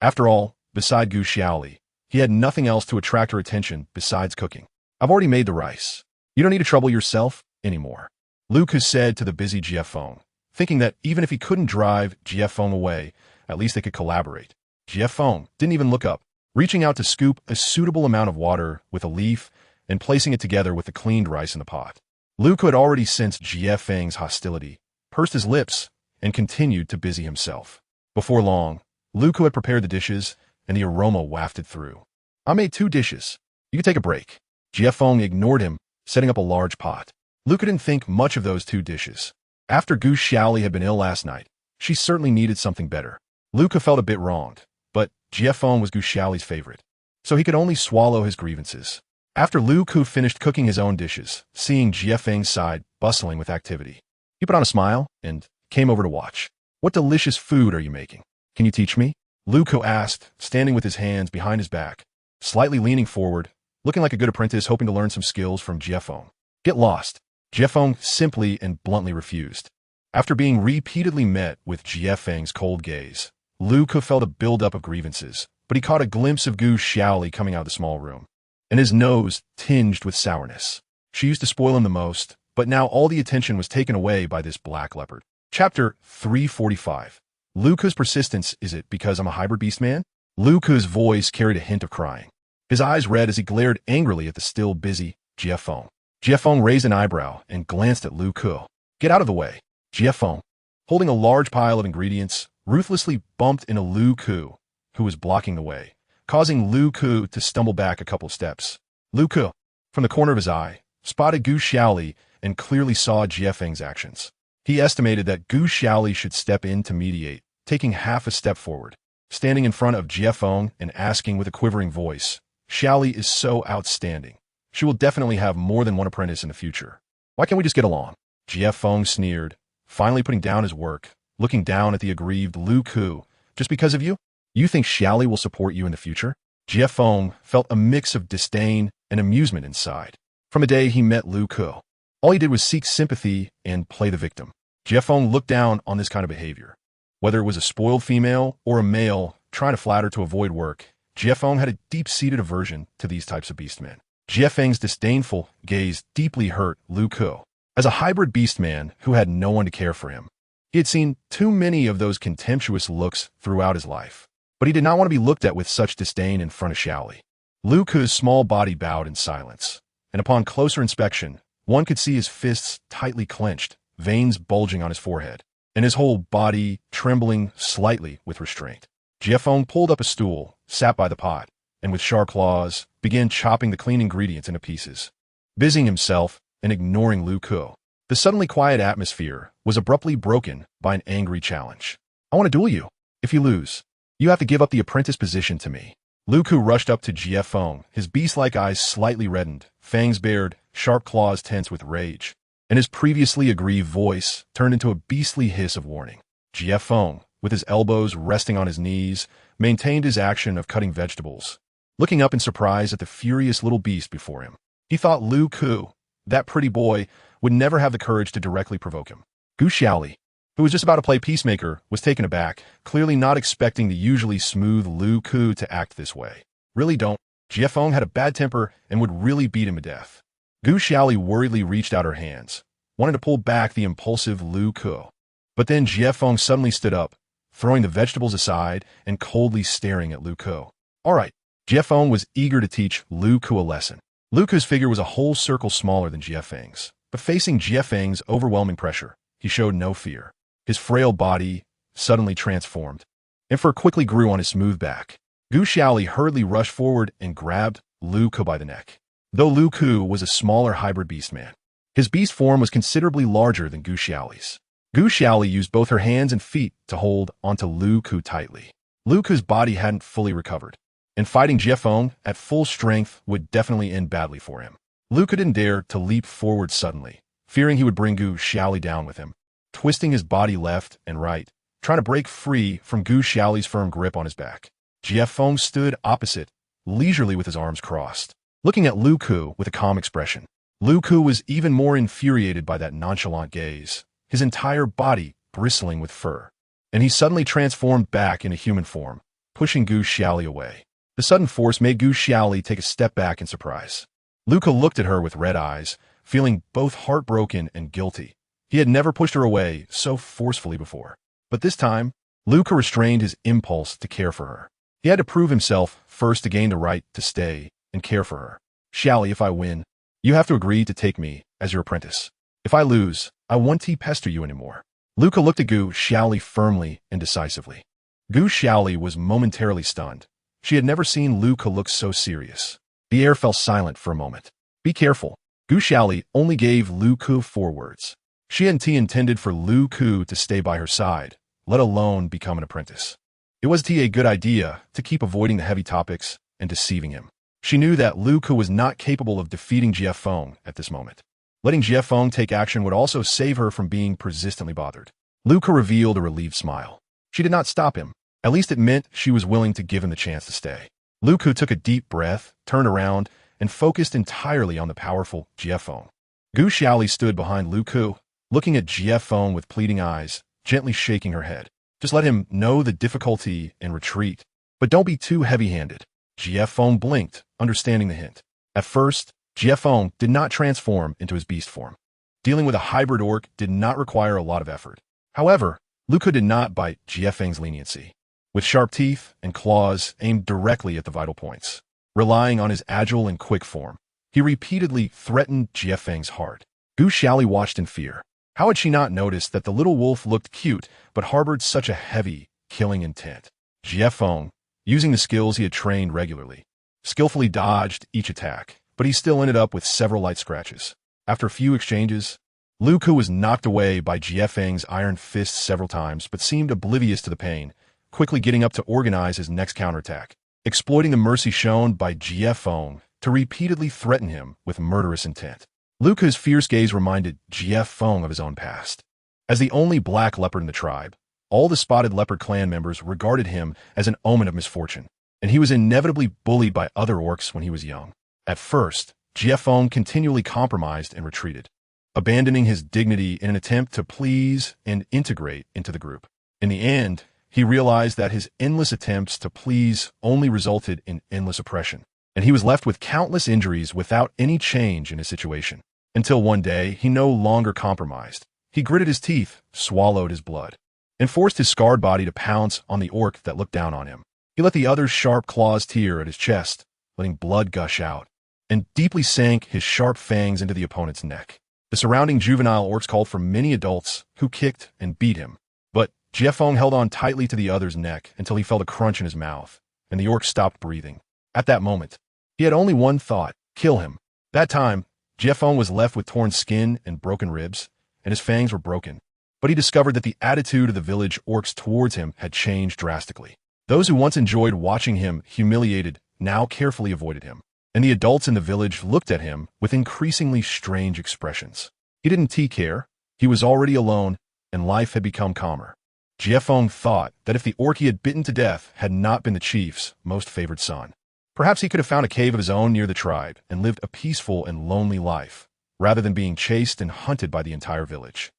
After all, beside Gu Xiaoli, he had nothing else to attract her attention besides cooking. I've already made the rice. You don't need to trouble yourself anymore, Lu Ku said to the busy Jiefeng, thinking that even if he couldn't drive Jiefeng away, at least they could collaborate. Jiefeng didn't even look up, reaching out to scoop a suitable amount of water with a leaf and placing it together with the cleaned rice in the pot. Lu Ku had already sensed Jiefeng's hostility, pursed his lips, and continued to busy himself. Before long, Lu Ku had prepared the dishes, and the aroma wafted through. I made 2 dishes. You can take a break. Jiefeng ignored him, setting up a large pot. Lu couldn't think much of those two dishes. After Gu Xiaoli had been ill last night, she certainly needed something better. Luca felt a bit wronged, but Jiefeng was Gu Xiaoli's favorite, so he could only swallow his grievances. After Lu Ku finished cooking his own dishes, seeing Jiefeng's side bustling with activity, he put on a smile and came over to watch. "What delicious food are you making? Can you teach me?" Lu Ku asked, standing with his hands behind his back, slightly leaning forward, looking like a good apprentice hoping to learn some skills from Jiefeng. "Get lost." Jiefeng simply and bluntly refused. After being repeatedly met with Jiefeng's cold gaze, Lu Ku felt a buildup of grievances, but he caught a glimpse of Gu Xiaoli coming out of the small room, and his nose tinged with sourness. She used to spoil him the most, but now all the attention was taken away by this black leopard. Chapter 345. Lu Ku's persistence. Is it because I'm a hybrid beast man? Lu Ku's voice carried a hint of crying. His eyes red as he glared angrily at the still busy Jiefeng. Jiefeng raised an eyebrow and glanced at Lu Ku. "Get out of the way." Jiefeng, holding a large pile of ingredients, ruthlessly bumped into Lu Ku, who was blocking the way, causing Lu Ku to stumble back a couple of steps. Lu Ku, from the corner of his eye, spotted Gu Xiaoli and clearly saw Jiefeng's actions. He estimated that Gu Xiaoli should step in to mediate, taking half a step forward, standing in front of Jiefeng and asking with a quivering voice, "Xiaoli is so outstanding. She will definitely have more than one apprentice in the future. Why can't we just get along?" Jiefeng sneered, finally putting down his work, looking down at the aggrieved Lu Ku. "Just because of you? You think Xiaoli will support you in the future?" Jiefeng felt a mix of disdain and amusement inside. From the day he met Lu Ku, all he did was seek sympathy and play the victim. Jiefeng looked down on this kind of behavior. Whether it was a spoiled female or a male trying to flatter to avoid work, Jiefeng had a deep-seated aversion to these types of beastmen. Jiefeng's disdainful gaze deeply hurt Lu Ku. As a hybrid beastman who had no one to care for him, he had seen too many of those contemptuous looks throughout his life. But he did not want to be looked at with such disdain in front of Xiaoli. Lu Ku's small body bowed in silence, and upon closer inspection, one could see his fists tightly clenched, veins bulging on his forehead, and his whole body trembling slightly with restraint. Jiefeng pulled up a stool, sat by the pot, and with sharp claws, began chopping the clean ingredients into pieces, busying himself and ignoring Lu Ku. The suddenly quiet atmosphere was abruptly broken by an angry challenge. "I want to duel you. If you lose, you have to give up the apprentice position to me." Lu Ku rushed up to Jiefeng, his beast-like eyes slightly reddened, fangs bared, sharp claws tense with rage, and his previously aggrieved voice turned into a beastly hiss of warning. Jiefeng, with his elbows resting on his knees, maintained his action of cutting vegetables, looking up in surprise at the furious little beast before him. He thought Lu Ku, that pretty boy, would never have the courage to directly provoke him. Gu Xiaoli, who was just about to play peacemaker, was taken aback, clearly not expecting the usually smooth Lu Ku to act this way. "Really don't." Jiefeng had a bad temper and would really beat him to death. Gu Xiaoli worriedly reached out her hands, wanting to pull back the impulsive Lu Ku. But then Jiefeng suddenly stood up, throwing the vegetables aside and coldly staring at Lu Ku. "All right." Jiefeng was eager to teach Lu Ku a lesson. Lu Ku's figure was a whole circle smaller than Jiefeng's, but facing Jiefeng's overwhelming pressure, he showed no fear. His frail body suddenly transformed, and fur quickly grew on his smooth back. Gu Xiaoli hurriedly rushed forward and grabbed Lu Ku by the neck. Though Lu Ku was a smaller hybrid beastman, his beast form was considerably larger than Gu Xiaoli's. Gu Xiaoli used both her hands and feet to hold onto Lu Ku tightly. Lu Ku's body hadn't fully recovered, and fighting Jiefeng at full strength would definitely end badly for him. Lu Ku didn't dare to leap forward suddenly, fearing he would bring Gu Xiaoli down with him, twisting his body left and right, trying to break free from Gu Xiaoli's firm grip on his back. Jiefeng stood opposite, leisurely with his arms crossed, looking at Lu Ku with a calm expression. Lu Ku was even more infuriated by that nonchalant gaze, his entire body bristling with fur, and he suddenly transformed back into human form, pushing Gu Xiaoli away. The sudden force made Gu Xiaoli take a step back in surprise. Lu Ku looked at her with red eyes, feeling both heartbroken and guilty. He had never pushed her away so forcefully before. But this time, Lu Ku restrained his impulse to care for her. He had to prove himself first to gain the right to stay and care for her. "Xiaoli, if I win, you have to agree to take me as your apprentice. If I lose, I won't pester you anymore." Lu Ku looked at Gu Xiaoli firmly and decisively. Gu Xiaoli was momentarily stunned. She had never seen Lu Ku look so serious. The air fell silent for a moment. "Be careful." Gu Xiaoli only gave Lu Ku 4 words. She intended for Lu Ku to stay by her side, let alone become an apprentice. It was a good idea to keep avoiding the heavy topics and deceiving him. She knew that Lu Ku was not capable of defeating Jiefeng at this moment. Letting Jiefeng take action would also save her from being persistently bothered. Lu Ku revealed a relieved smile. She did not stop him. At least it meant she was willing to give him the chance to stay. Lu Ku took a deep breath, turned around, and focused entirely on the powerful Jiefeng. Gu Xiaoli stood behind Lu Ku, looking at Jiefeng with pleading eyes, gently shaking her head. Just let him know the difficulty and retreat, but don't be too heavy-handed. Jiefeng blinked, understanding the hint. At first, Jiefeng did not transform into his beast form. Dealing with a hybrid orc did not require a lot of effort. However, Lu Ku did not bite Jiefeng's leniency. With sharp teeth and claws aimed directly at the vital points. Relying on his agile and quick form, he repeatedly threatened Jiefeng's heart. Gu Xiaoli watched in fear. How had she not noticed that the little wolf looked cute but harbored such a heavy, killing intent? Jiefeng, using the skills he had trained regularly, skillfully dodged each attack, but he still ended up with several light scratches. After a few exchanges, Lu Ku was knocked away by Jiefeng's iron fist several times but seemed oblivious to the pain, quickly getting up to organize his next counterattack, exploiting the mercy shown by Jiefeng to repeatedly threaten him with murderous intent. Lu Ku's fierce gaze reminded Jiefeng of his own past. As the only black leopard in the tribe, all the spotted leopard clan members regarded him as an omen of misfortune, and he was inevitably bullied by other orcs when he was young. At first, Jiefeng continually compromised and retreated, abandoning his dignity in an attempt to please and integrate into the group. In the end, he realized that his endless attempts to please only resulted in endless oppression, and he was left with countless injuries without any change in his situation. Until one day, he no longer compromised. He gritted his teeth, swallowed his blood, and forced his scarred body to pounce on the orc that looked down on him. He let the other's sharp claws tear at his chest, letting blood gush out, and deeply sank his sharp fangs into the opponent's neck. The surrounding juvenile orcs called for many adults who kicked and beat him, but Jiefeng held on tightly to the other's neck until he felt a crunch in his mouth, and the orc stopped breathing. At that moment, he had only one thought: kill him. That time, Jiefeng was left with torn skin and broken ribs, and his fangs were broken. But he discovered that the attitude of the village orcs towards him had changed drastically. Those who once enjoyed watching him humiliated now carefully avoided him, and the adults in the village looked at him with increasingly strange expressions. He didn't care. He was already alone, and life had become calmer. Jiefeng thought that if the orc he had bitten to death had not been the chief's most favored son, perhaps he could have found a cave of his own near the tribe and lived a peaceful and lonely life, rather than being chased and hunted by the entire village.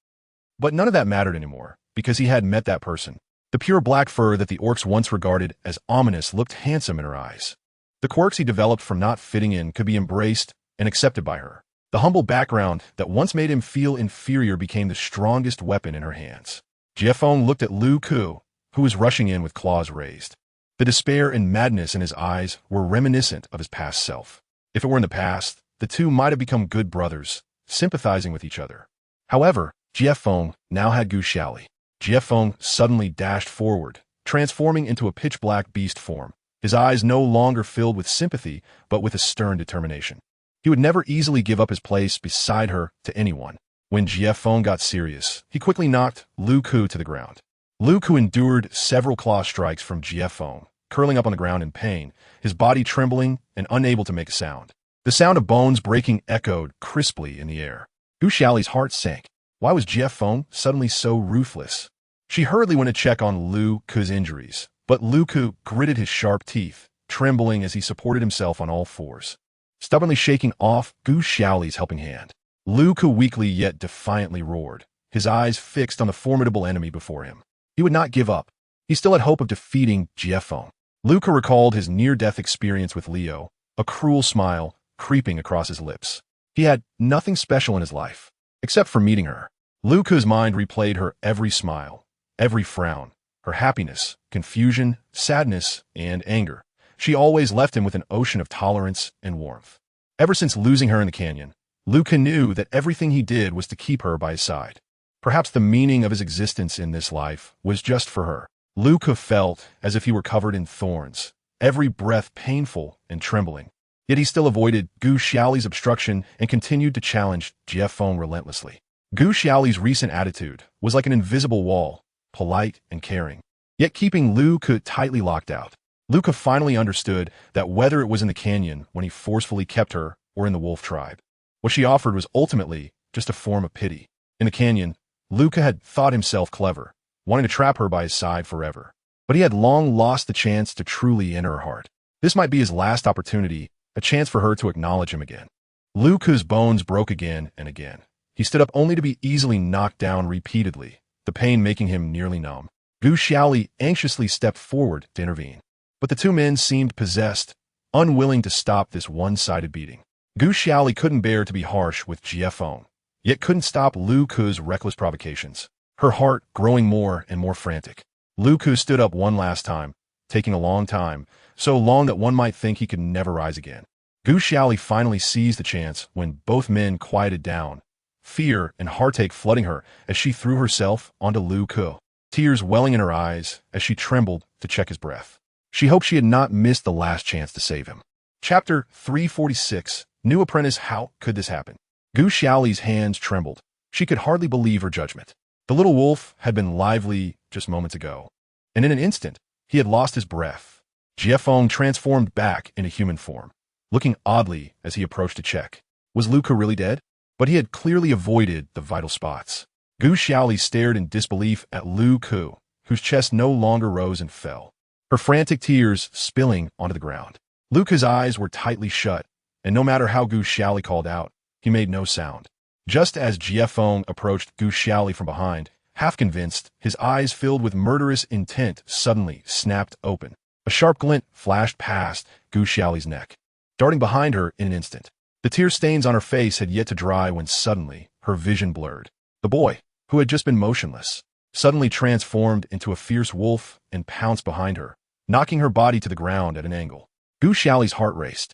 But none of that mattered anymore, because he had met that person. The pure black fur that the orcs once regarded as ominous looked handsome in her eyes. The quirks he developed from not fitting in could be embraced and accepted by her. The humble background that once made him feel inferior became the strongest weapon in her hands. Jiefeng looked at Lu Ku, who was rushing in with claws raised. The despair and madness in his eyes were reminiscent of his past self. If it were in the past, the two might have become good brothers, sympathizing with each other. However, Jiefeng now had Gu Xiaoli. Jiefeng suddenly dashed forward, transforming into a pitch-black beast form, his eyes no longer filled with sympathy, but with a stern determination. He would never easily give up his place beside her to anyone. When Jiefeng got serious, he quickly knocked Lu Ku to the ground. Lu Ku endured several claw strikes from Jiefeng, curling up on the ground in pain, his body trembling and unable to make a sound. The sound of bones breaking echoed crisply in the air. Gu Xiaoli's heart sank. Why was Jiefeng suddenly so ruthless? She hurriedly went to check on Lu Ku's injuries, but Lu Ku gritted his sharp teeth, trembling as he supported himself on all fours, stubbornly shaking off Gu Xiaoli's helping hand. Lu Ku weakly yet defiantly roared, his eyes fixed on the formidable enemy before him. He would not give up. He still had hope of defeating Jiefeng. Lu Ku recalled his near-death experience with Leo, a cruel smile creeping across his lips. He had nothing special in his life, except for meeting her. Lu Ku's mind replayed her every smile, every frown, her happiness, confusion, sadness, and anger. She always left him with an ocean of tolerance and warmth. Ever since losing her in the canyon, Lu Ku knew that everything he did was to keep her by his side. Perhaps the meaning of his existence in this life was just for her. Lu Ku felt as if he were covered in thorns, every breath painful and trembling. Yet he still avoided Gu Xiaoli's obstruction and continued to challenge Jiefeng relentlessly. Gu Xiaoli's recent attitude was like an invisible wall, polite and caring, yet keeping Lu Ke tightly locked out. Lu Ke finally understood that whether it was in the canyon when he forcefully kept her or in the wolf tribe, what she offered was ultimately just a form of pity. In the canyon, Lu Ke had thought himself clever, wanting to trap her by his side forever. But he had long lost the chance to truly enter her heart. This might be his last opportunity, a chance for her to acknowledge him again. Lu Ke's bones broke again and again. He stood up only to be easily knocked down repeatedly, the pain making him nearly numb. Gu Xiaoli anxiously stepped forward to intervene. But the two men seemed possessed, unwilling to stop this one-sided beating. Gu Xiaoli couldn't bear to be harsh with Jiefeng, yet couldn't stop Lu Ke's reckless provocations, her heart growing more and more frantic. Lu Ke stood up one last time, taking a long time, so long that one might think he could never rise again. Gu Xiaoli finally seized the chance when both men quieted down, fear and heartache flooding her as she threw herself onto Lu Ke, tears welling in her eyes as she trembled to check his breath. She hoped she had not missed the last chance to save him. Chapter 346, New Apprentice. How could this happen? Gu Xiaoli's hands trembled. She could hardly believe her judgment. The little wolf had been lively just moments ago, and in an instant, he had lost his breath. Jiefeng transformed back into human form, looking oddly as he approached to check. Was Lu Ke really dead? But he had clearly avoided the vital spots. Gu Xiaoli stared in disbelief at Lu Ke, whose chest no longer rose and fell, her frantic tears spilling onto the ground. Lu Ke's eyes were tightly shut, and no matter how Gu Xiaoli called out, he made no sound. Just as Jiefeng approached Gu Xiaoli from behind, half convinced, his eyes filled with murderous intent suddenly snapped open. A sharp glint flashed past Gu Xiaoli's neck, darting behind her in an instant. The tear stains on her face had yet to dry when suddenly her vision blurred. The boy, who had just been motionless, suddenly transformed into a fierce wolf and pounced behind her, knocking her body to the ground at an angle. Gu Xiaoli's heart raced.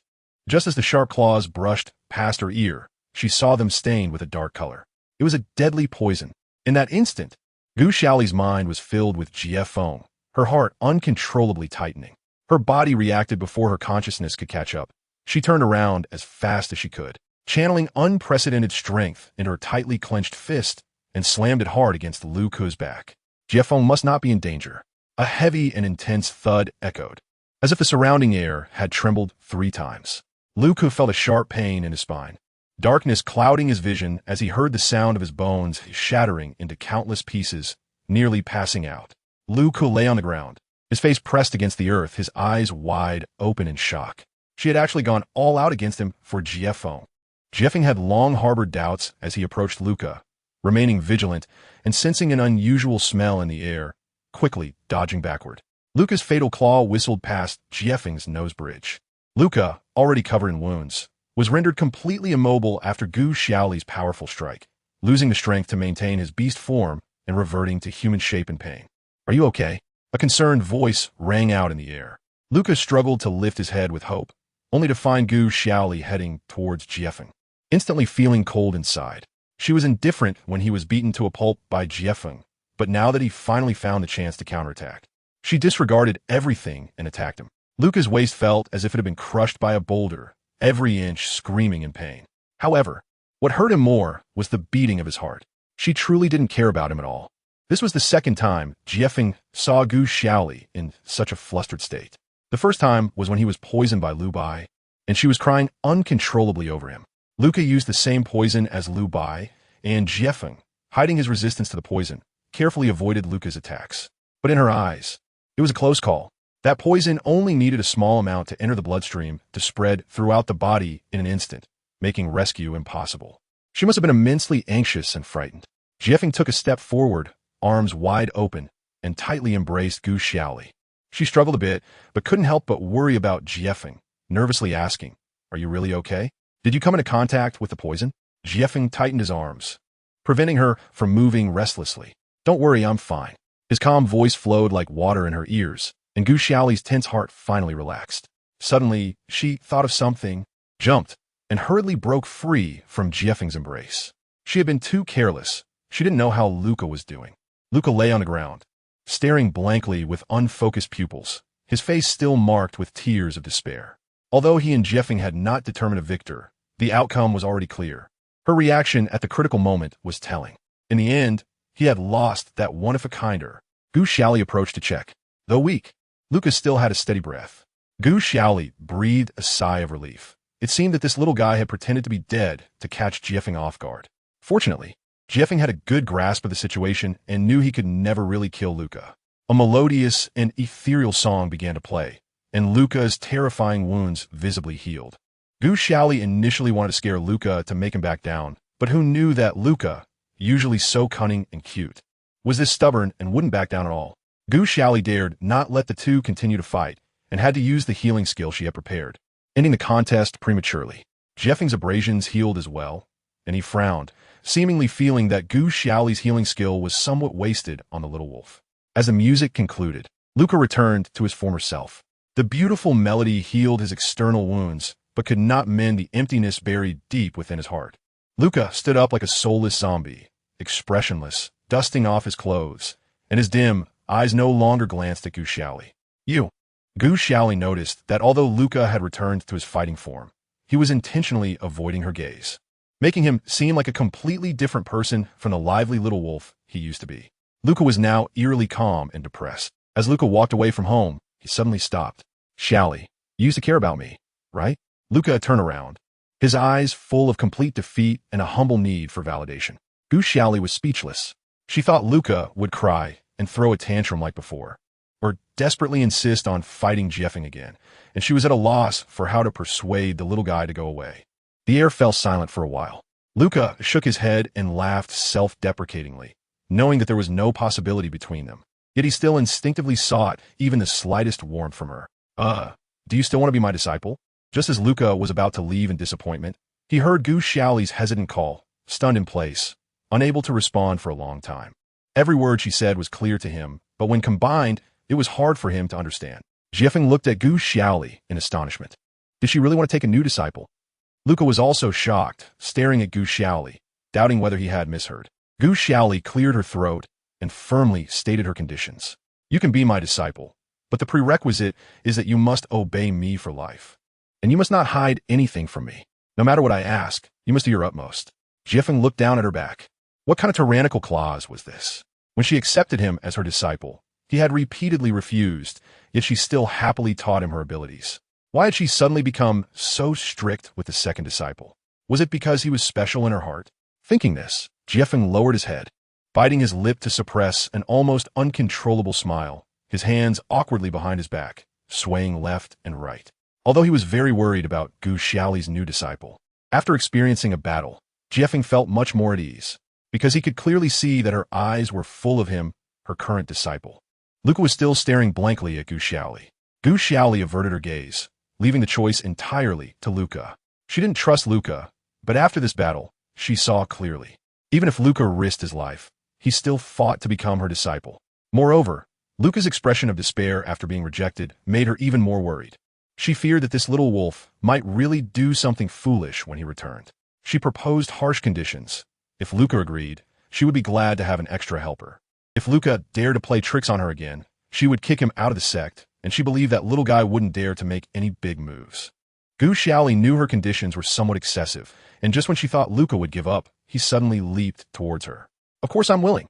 Just as the sharp claws brushed past her ear, she saw them stained with a dark color. It was a deadly poison. In that instant, Gu Xiaoli's mind was filled with Jiefeng, her heart uncontrollably tightening. Her body reacted before her consciousness could catch up. She turned around as fast as she could, channeling unprecedented strength into her tightly clenched fist, and slammed it hard against Lu Ke's back. Jiefeng must not be in danger. A heavy and intense thud echoed, as if the surrounding air had trembled 3 times. Lu Ke felt a sharp pain in his spine, darkness clouding his vision as he heard the sound of his bones shattering into countless pieces, nearly passing out. Lu Ke lay on the ground, his face pressed against the earth, his eyes wide open in shock. She had actually gone all out against him for Jiefeng. Jiefeng had long harbored doubts as he approached Lu Ke, remaining vigilant and sensing an unusual smell in the air, quickly dodging backward. Lu Ke's fatal claw whistled past Jiefeng's nose bridge. Lu Ke, already covered in wounds, was rendered completely immobile after Gu Xiaoli's powerful strike, losing the strength to maintain his beast form and reverting to human shape in pain. "Are you okay?" A concerned voice rang out in the air. Lu Ke struggled to lift his head with hope, only to find Gu Xiaoli heading towards Jiefeng, instantly feeling cold inside. She was indifferent when he was beaten to a pulp by Jiefeng, but now that he finally found the chance to counterattack, she disregarded everything and attacked him. Lu Ke's waist felt as if it had been crushed by a boulder, every inch screaming in pain. However, what hurt him more was the beating of his heart. She truly didn't care about him at all. This was the second time Jiefeng saw Gu Xiaoli in such a flustered state. The first time was when he was poisoned by Lu Bai, and she was crying uncontrollably over him. Lu Ke used the same poison as Lu Bai, and Jiefeng, hiding his resistance to the poison, carefully avoided Lu Ke's attacks. But in her eyes, it was a close call. That poison only needed a small amount to enter the bloodstream to spread throughout the body in an instant, making rescue impossible. She must have been immensely anxious and frightened. Jiefeng took a step forward, arms wide open, and tightly embraced Gu Xiaoli. She struggled a bit, but couldn't help but worry about Jiefeng, nervously asking, "Are you really okay? Did you come into contact with the poison?" Jiefeng tightened his arms, preventing her from moving restlessly. "Don't worry, I'm fine." His calm voice flowed like water in her ears, and Gu Xiaoli's tense heart finally relaxed. Suddenly, she thought of something, jumped, and hurriedly broke free from Jiefeng's embrace. She had been too careless. She didn't know how Lu Ke was doing. Lu Ke lay on the ground, staring blankly with unfocused pupils, his face still marked with tears of despair. Although he and Jeffing had not determined a victor, the outcome was already clear. Her reaction at the critical moment was telling. In the end, he had lost that one-of-a-kinder. Gu Xiaoli approached to check. Though weak, Lucas still had a steady breath. Gu Xiaoli breathed a sigh of relief. It seemed that this little guy had pretended to be dead to catch Jeffing off guard. Fortunately, Jeffing had a good grasp of the situation and knew he could never really kill Luca. A melodious and ethereal song began to play, and Luca's terrifying wounds visibly healed. Gu Xiaoli initially wanted to scare Luca to make him back down, but who knew that Luca, usually so cunning and cute, was this stubborn and wouldn't back down at all. Gu Xiaoli dared not let the two continue to fight and had to use the healing skill she had prepared, ending the contest prematurely. Jeffing's abrasions healed as well, and he frowned, seemingly feeling that Gu Xiaoli's healing skill was somewhat wasted on the little wolf. As the music concluded, Luca returned to his former self. The beautiful melody healed his external wounds, but could not mend the emptiness buried deep within his heart. Luca stood up like a soulless zombie, expressionless, dusting off his clothes, and his dim eyes no longer glanced at Gu Xiaoli. You. Gu Xiaoli noticed that although Luca had returned to his fighting form, he was intentionally avoiding her gaze, making him seem like a completely different person from the lively little wolf he used to be. Luca was now eerily calm and depressed. As Luca walked away from home, he suddenly stopped. Xiaoli, you used to care about me, right? Luca turned around, his eyes full of complete defeat and a humble need for validation. Gu Xiaoli was speechless. She thought Luca would cry and throw a tantrum like before, or desperately insist on fighting Jeffing again, and she was at a loss for how to persuade the little guy to go away. The air fell silent for a while. Luca shook his head and laughed self-deprecatingly, knowing that there was no possibility between them. Yet he still instinctively sought even the slightest warmth from her. Do you still want to be my disciple? Just as Luca was about to leave in disappointment, he heard Gu Xiaoli's hesitant call, stunned in place, unable to respond for a long time. Every word she said was clear to him, but when combined, it was hard for him to understand. Jeffing looked at Gu Xiaoli in astonishment. Did she really want to take a new disciple? Luca was also shocked, staring at Gu Xiaoli, doubting whether he had misheard. Gu Xiaoli cleared her throat and firmly stated her conditions. You can be my disciple, but the prerequisite is that you must obey me for life. And you must not hide anything from me. No matter what I ask, you must do your utmost. Jeffing looked down at her back. What kind of tyrannical clause was this? When she accepted him as her disciple, he had repeatedly refused, yet she still happily taught him her abilities. Why had she suddenly become so strict with the second disciple? Was it because he was special in her heart? Thinking this, Jeffing lowered his head, biting his lip to suppress an almost uncontrollable smile, his hands awkwardly behind his back, swaying left and right. Although he was very worried about Gu Xiaoli's new disciple, after experiencing a battle, Jeffing felt much more at ease, because he could clearly see that her eyes were full of him, her current disciple. Luca was still staring blankly at Gu Xiaoli. Gu Xiaoli averted her gaze, leaving the choice entirely to Luca. She didn't trust Luca, but after this battle, she saw clearly. Even if Luca risked his life, he still fought to become her disciple. Moreover, Luca's expression of despair after being rejected made her even more worried. She feared that this little wolf might really do something foolish when he returned. She proposed harsh conditions. If Luca agreed, she would be glad to have an extra helper. If Luca dared to play tricks on her again, she would kick him out of the sect, and she believed that little guy wouldn't dare to make any big moves. Gu Xiaoli knew her conditions were somewhat excessive, and just when she thought Luca would give up, he suddenly leaped towards her. Of course I'm willing.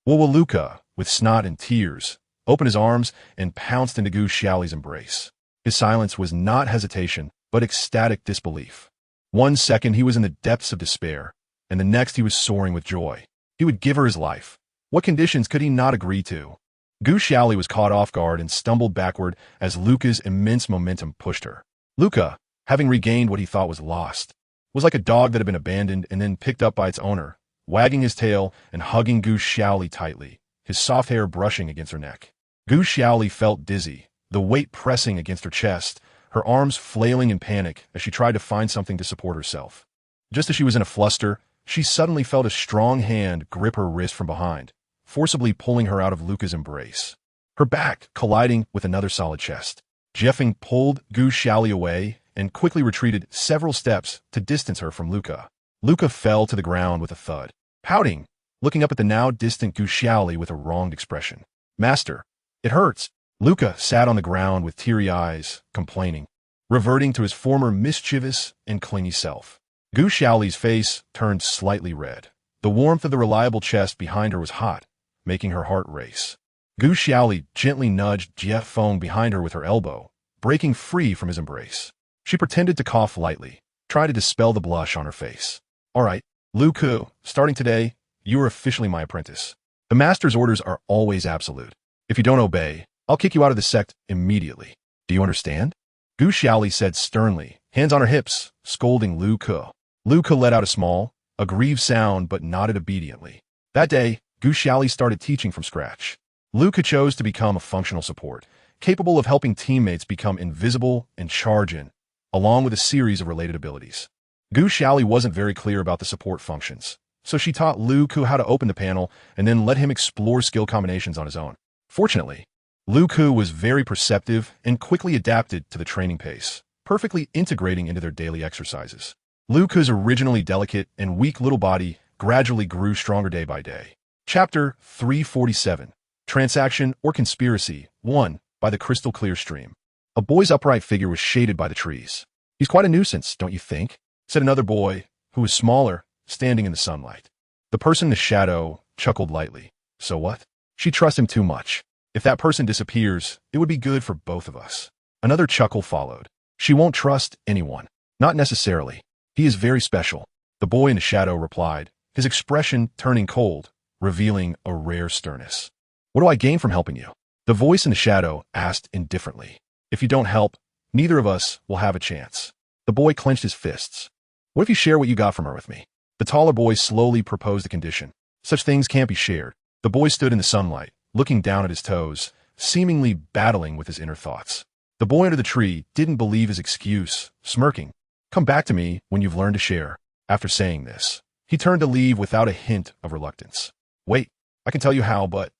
Well, Luca, with snot and tears, opened his arms and pounced into Gu Xiaoli's embrace. His silence was not hesitation, but ecstatic disbelief. 1 second he was in the depths of despair, and the next he was soaring with joy. He would give her his life. What conditions could he not agree to? Gu Xiaoli was caught off guard and stumbled backward as Luca's immense momentum pushed her. Luca, having regained what he thought was lost, was like a dog that had been abandoned and then picked up by its owner, wagging his tail and hugging Gu Xiaoli tightly, his soft hair brushing against her neck. Gu Xiaoli felt dizzy, the weight pressing against her chest, her arms flailing in panic as she tried to find something to support herself. Just as she was in a fluster, she suddenly felt a strong hand grip her wrist from behind, forcibly pulling her out of Luca's embrace, her back colliding with another solid chest. Jeffing pulled Gu Xiaoli away and quickly retreated several steps to distance her from Luca. Luca fell to the ground with a thud, pouting, looking up at the now distant Gu Xiaoli with a wronged expression. Master, it hurts. Luca sat on the ground with teary eyes, complaining. reverting to his former mischievous and clingy self. Gu Xiaoli's face turned slightly red. The warmth of the reliable chest behind her was hot, making her heart race. Gu Xiaoli gently nudged Jie Feng behind her with her elbow, breaking free from his embrace. She pretended to cough lightly, trying to dispel the blush on her face. All right, Lu Ku, starting today, you are officially my apprentice. The master's orders are always absolute. If you don't obey, I'll kick you out of the sect immediately. Do you understand? Gu Xiaoli said sternly, hands on her hips, scolding Lu Ku. Lu Ku let out a small, aggrieved sound but nodded obediently. That day, Gu Xiaoli started teaching from scratch. Lu Ku chose to become a functional support, capable of helping teammates become invisible and charge in, along with a series of related abilities. Gu Xiaoli wasn't very clear about the support functions, so she taught Lu Ku how to open the panel and then let him explore skill combinations on his own. Fortunately, Lu Ku was very perceptive and quickly adapted to the training pace, perfectly integrating into their daily exercises. Lu Ku's originally delicate and weak little body gradually grew stronger day by day. Chapter 347, Transaction or Conspiracy 1, by the crystal clear stream. A boy's upright figure was shaded by the trees. He's quite a nuisance, don't you think? Said another boy, who was smaller, standing in the sunlight. The person in the shadow chuckled lightly. So what? She trusts him too much. If that person disappears, it would be good for both of us. Another chuckle followed. She won't trust anyone. Not necessarily. He is very special. The boy in the shadow replied, his expression turning cold, revealing a rare sternness. What do I gain from helping you? The voice in the shadow asked indifferently. If you don't help, neither of us will have a chance. The boy clenched his fists. What if you share what you got from her with me? The taller boy slowly proposed a condition. Such things can't be shared. The boy stood in the sunlight, looking down at his toes, seemingly battling with his inner thoughts. The boy under the tree didn't believe his excuse, smirking. Come back to me when you've learned to share. After saying this, he turned to leave without a hint of reluctance. Wait, I can tell you how, but...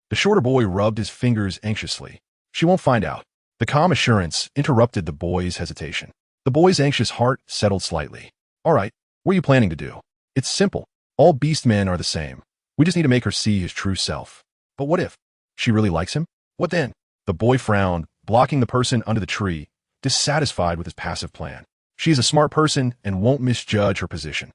The shorter boy rubbed his fingers anxiously. She won't find out. The calm assurance interrupted the boy's hesitation. The boy's anxious heart settled slightly. All right, what are you planning to do? It's simple. All beast men are the same. We just need to make her see his true self. But what if she really likes him? What then? The boy frowned, blocking the person under the tree, dissatisfied with his passive plan. She is a smart person and won't misjudge her position.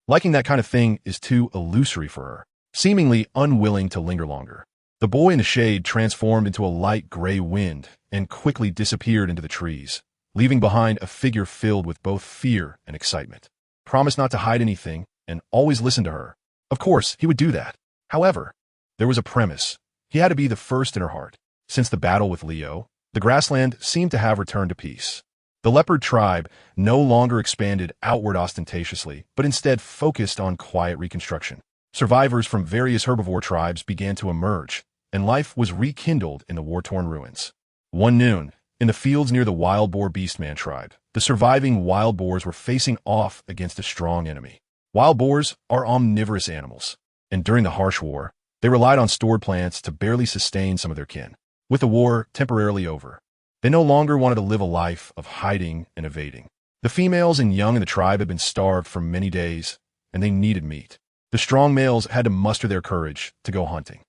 Liking that kind of thing is too illusory for her, seemingly unwilling to linger longer. The boy in the shade transformed into a light gray wind and quickly disappeared into the trees, leaving behind a figure filled with both fear and excitement. Promise not to hide anything and always listen to her. Of course, he would do that. However, there was a premise. He had to be the first in her heart. Since the battle with Leo, the grassland seemed to have returned to peace. The leopard tribe no longer expanded outward ostentatiously, but instead focused on quiet reconstruction. Survivors from various herbivore tribes began to emerge, and life was rekindled in the war-torn ruins. One noon, in the fields near the wild boar beastman tribe, the surviving wild boars were facing off against a strong enemy. Wild boars are omnivorous animals, and during the harsh war, they relied on stored plants to barely sustain some of their kin. With the war temporarily over, they no longer wanted to live a life of hiding and evading. The females and young in the tribe had been starved for many days, and they needed meat. The strong males had to muster their courage to go hunting.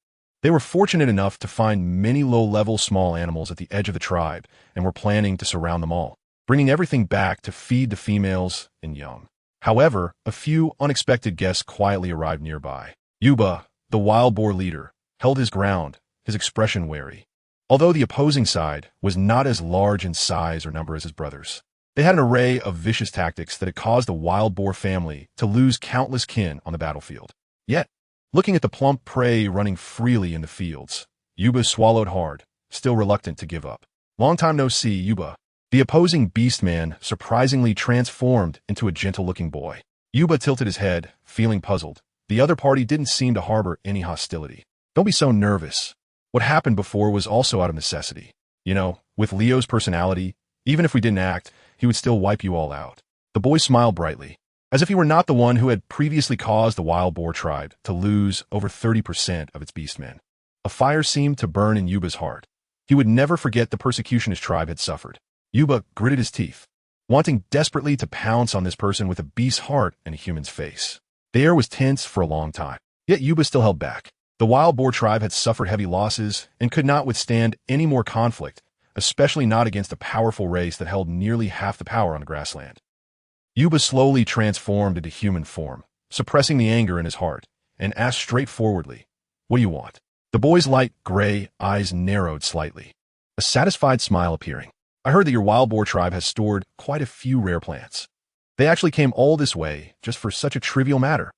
They were fortunate enough to find many low-level small animals at the edge of the tribe and were planning to surround them all, bringing everything back to feed the females and young. However, a few unexpected guests quietly arrived nearby. Yuba, the wild boar leader, held his ground, his expression wary. Although the opposing side was not as large in size or number as his brothers, they had an array of vicious tactics that had caused the wild boar family to lose countless kin on the battlefield. Yet, looking at the plump prey running freely in the fields, Yuba swallowed hard, still reluctant to give up. Long time no see, Yuba. The opposing beastman surprisingly transformed into a gentle-looking boy. Yuba tilted his head, feeling puzzled. The other party didn't seem to harbor any hostility. Don't be so nervous. What happened before was also out of necessity. You know, with Leo's personality, even if we didn't act, he would still wipe you all out. The boy smiled brightly, as if he were not the one who had previously caused the wild boar tribe to lose over 30% of its beastmen. A fire seemed to burn in Yuba's heart. He would never forget the persecution his tribe had suffered. Yuba gritted his teeth, wanting desperately to pounce on this person with a beast's heart and a human's face. The air was tense for a long time, yet Yuba still held back. The wild boar tribe had suffered heavy losses and could not withstand any more conflict especially not against a powerful race that held nearly half the power on the grassland. Yuba slowly transformed into human form, suppressing the anger in his heart, and asked straightforwardly, "What do you want?" The boy's light gray eyes narrowed slightly, a satisfied smile appearing. "I heard that your wild boar tribe has stored quite a few rare plants. They actually came all this way just for such a trivial matter."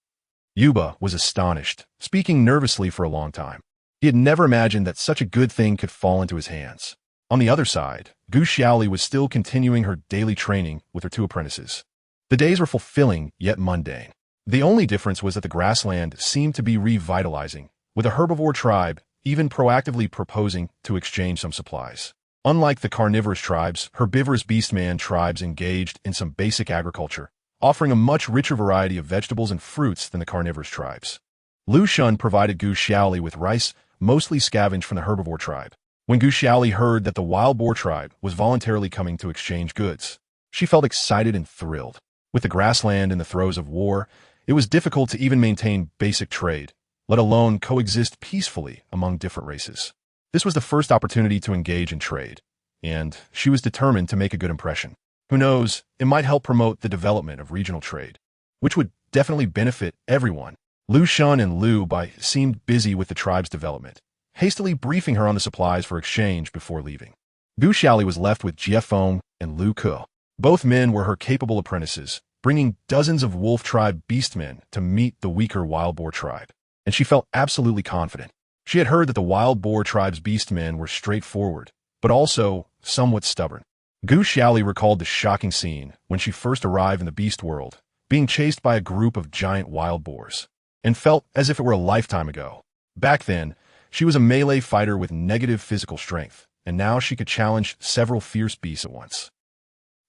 Yuba was astonished, speaking nervously for a long time. He had never imagined that such a good thing could fall into his hands. On the other side, Gu Xiaoli was still continuing her daily training with her two apprentices. The days were fulfilling yet mundane. The only difference was that the grassland seemed to be revitalizing, with a herbivore tribe even proactively proposing to exchange some supplies. Unlike the carnivorous tribes, herbivorous beastman tribes engaged in some basic agriculture, offering a much richer variety of vegetables and fruits than the carnivorous tribes. Lu Shun provided Gu Xiaoli with rice, mostly scavenged from the herbivore tribe. When Gu Xiaoli heard that the wild boar tribe was voluntarily coming to exchange goods, she felt excited and thrilled. With the grassland in the throes of war, it was difficult to even maintain basic trade, let alone coexist peacefully among different races. This was the first opportunity to engage in trade, and she was determined to make a good impression. Who knows, it might help promote the development of regional trade, which would definitely benefit everyone. Lu Shun and Lu Bai seemed busy with the tribe's development, hastily briefing her on the supplies for exchange before leaving. Gu Xiaoli was left with Jie Feng and Lu Ke. Both men were her capable apprentices, bringing dozens of wolf tribe beastmen to meet the weaker wild boar tribe, and she felt absolutely confident. She had heard that the wild boar tribe's beastmen were straightforward, but also somewhat stubborn. Gu Xiaoli recalled the shocking scene when she first arrived in the beast world, being chased by a group of giant wild boars, and felt as if it were a lifetime ago. Back then, she was a melee fighter with negative physical strength, and now she could challenge several fierce beasts at once.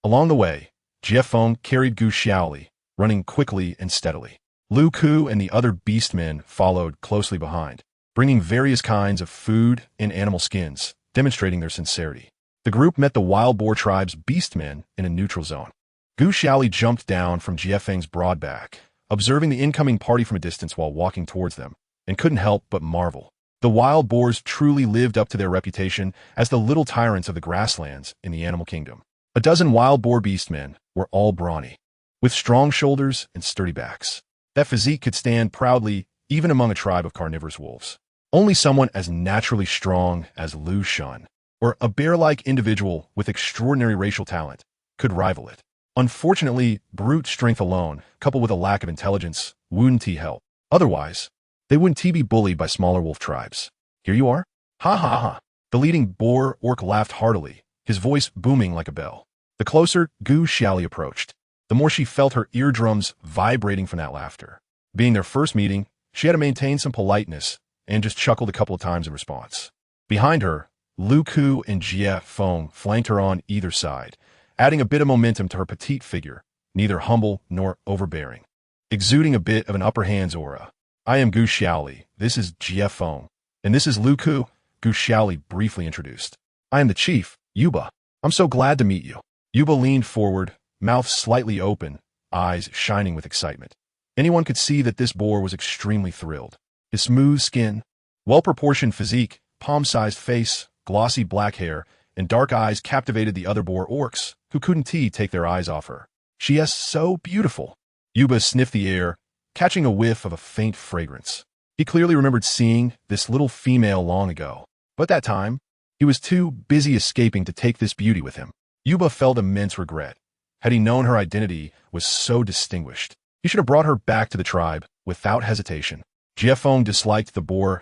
Along the way, Jie Feng carried Gu Xiaoli, running quickly and steadily. Lu Ku and the other beastmen followed closely behind, bringing various kinds of food and animal skins, demonstrating their sincerity. The group met the wild boar tribe's beastmen in a neutral zone. Gu Xiaoli jumped down from Jie Feng's broad back, observing the incoming party from a distance while walking towards them, and couldn't help but marvel. The wild boars truly lived up to their reputation as the little tyrants of the grasslands in the animal kingdom. A dozen wild boar beastmen were all brawny, with strong shoulders and sturdy backs. That physique could stand proudly even among a tribe of carnivorous wolves. Only someone as naturally strong as Lu Shun, or a bear-like individual with extraordinary racial talent, could rival it. Unfortunately, brute strength alone, coupled with a lack of intelligence, wouldn't help. Otherwise, they wouldn't be bullied by smaller wolf tribes. "Here you are?" "Ha ha ha." The leading boar orc laughed heartily, his voice booming like a bell. The closer Gu Xiaoli approached, the more she felt her eardrums vibrating from that laughter. Being their first meeting, she had to maintain some politeness and just chuckled a couple of times in response. Behind her, Lu Ku and Jie Feng flanked her on either side, adding a bit of momentum to her petite figure, neither humble nor overbearing. Exuding a bit of an upper hand's aura. "I am Gu Xiaoli, this is Jie Feng, and this is Lu Ku," Gu Xiaoli briefly introduced. "I am the chief, Yuba. I'm so glad to meet you." Yuba leaned forward, mouth slightly open, eyes shining with excitement. Anyone could see that this boar was extremely thrilled. His smooth skin, well-proportioned physique, palm-sized face, glossy black hair, and dark eyes captivated the other boar orcs, who couldn't take their eyes off her. "She is so beautiful." Yuba sniffed the air, catching a whiff of a faint fragrance. He clearly remembered seeing this little female long ago, but that time, he was too busy escaping to take this beauty with him. Yuba felt immense regret. Had he known her identity was so distinguished, he should have brought her back to the tribe without hesitation. Jie Feng disliked the boar's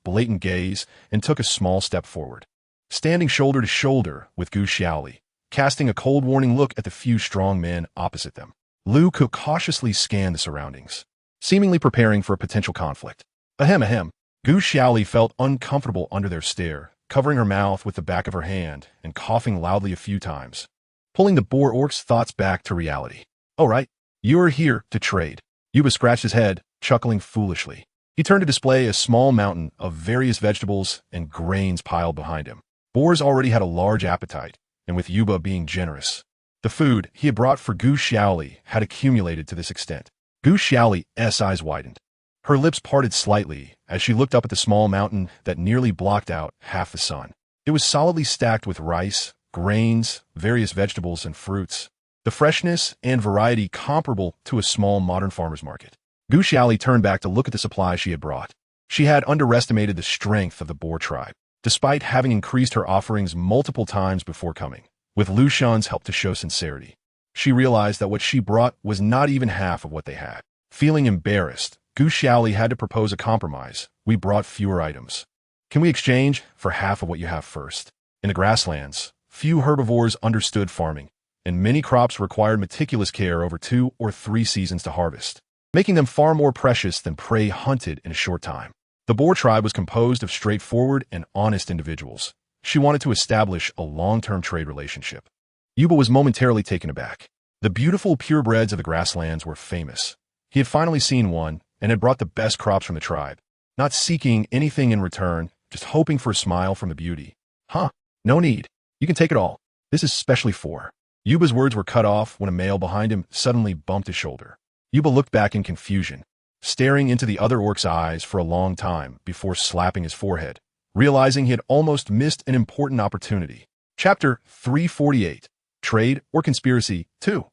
blatant gaze and took a small step forward, standing shoulder to shoulder with Gu Xiaoli, casting a cold warning look at the few strong men opposite them. Lu Ku cautiously scanned the surroundings, seemingly preparing for a potential conflict. Ahem ahem. Gu Xiaoli felt uncomfortable under their stare, covering her mouth with the back of her hand and coughing loudly a few times, pulling the boar orc's thoughts back to reality. "All right, you are here to trade." Yuba scratched his head, chuckling foolishly. He turned to display a small mountain of various vegetables and grains piled behind him. Boars already had a large appetite, and with Yuba being generous, the food he had brought for Gu Xiaoli had accumulated to this extent. Gu Xiaoli's eyes widened. Her lips parted slightly as she looked up at the small mountain that nearly blocked out half the sun. It was solidly stacked with rice, grains, various vegetables, and fruits. The freshness and variety comparable to a small modern farmer's market. Gu Xiaoli turned back to look at the supplies she had brought. She had underestimated the strength of the boar tribe, despite having increased her offerings multiple times before coming. With Lu Shan's help to show sincerity, she realized that what she brought was not even half of what they had. Feeling embarrassed, Gu Xiaoli had to propose a compromise. We brought fewer items. Can we exchange for half of what you have first? In the grasslands, few herbivores understood farming, and many crops required meticulous care over 2 or 3 seasons to harvest, making them far more precious than prey hunted in a short time. The boar tribe was composed of straightforward and honest individuals. She wanted to establish a long-term trade relationship. Yuba was momentarily taken aback. The beautiful purebreds of the grasslands were famous. He had finally seen one and had brought the best crops from the tribe, not seeking anything in return, just hoping for a smile from the beauty. Huh, no need. You can take it all. This is specially for. Yuba's words were cut off when a male behind him suddenly bumped his shoulder. Yuba looked back in confusion, staring into the other orc's eyes for a long time before slapping his forehead, realizing he had almost missed an important opportunity. Chapter 348. Trade or Conspiracy 2.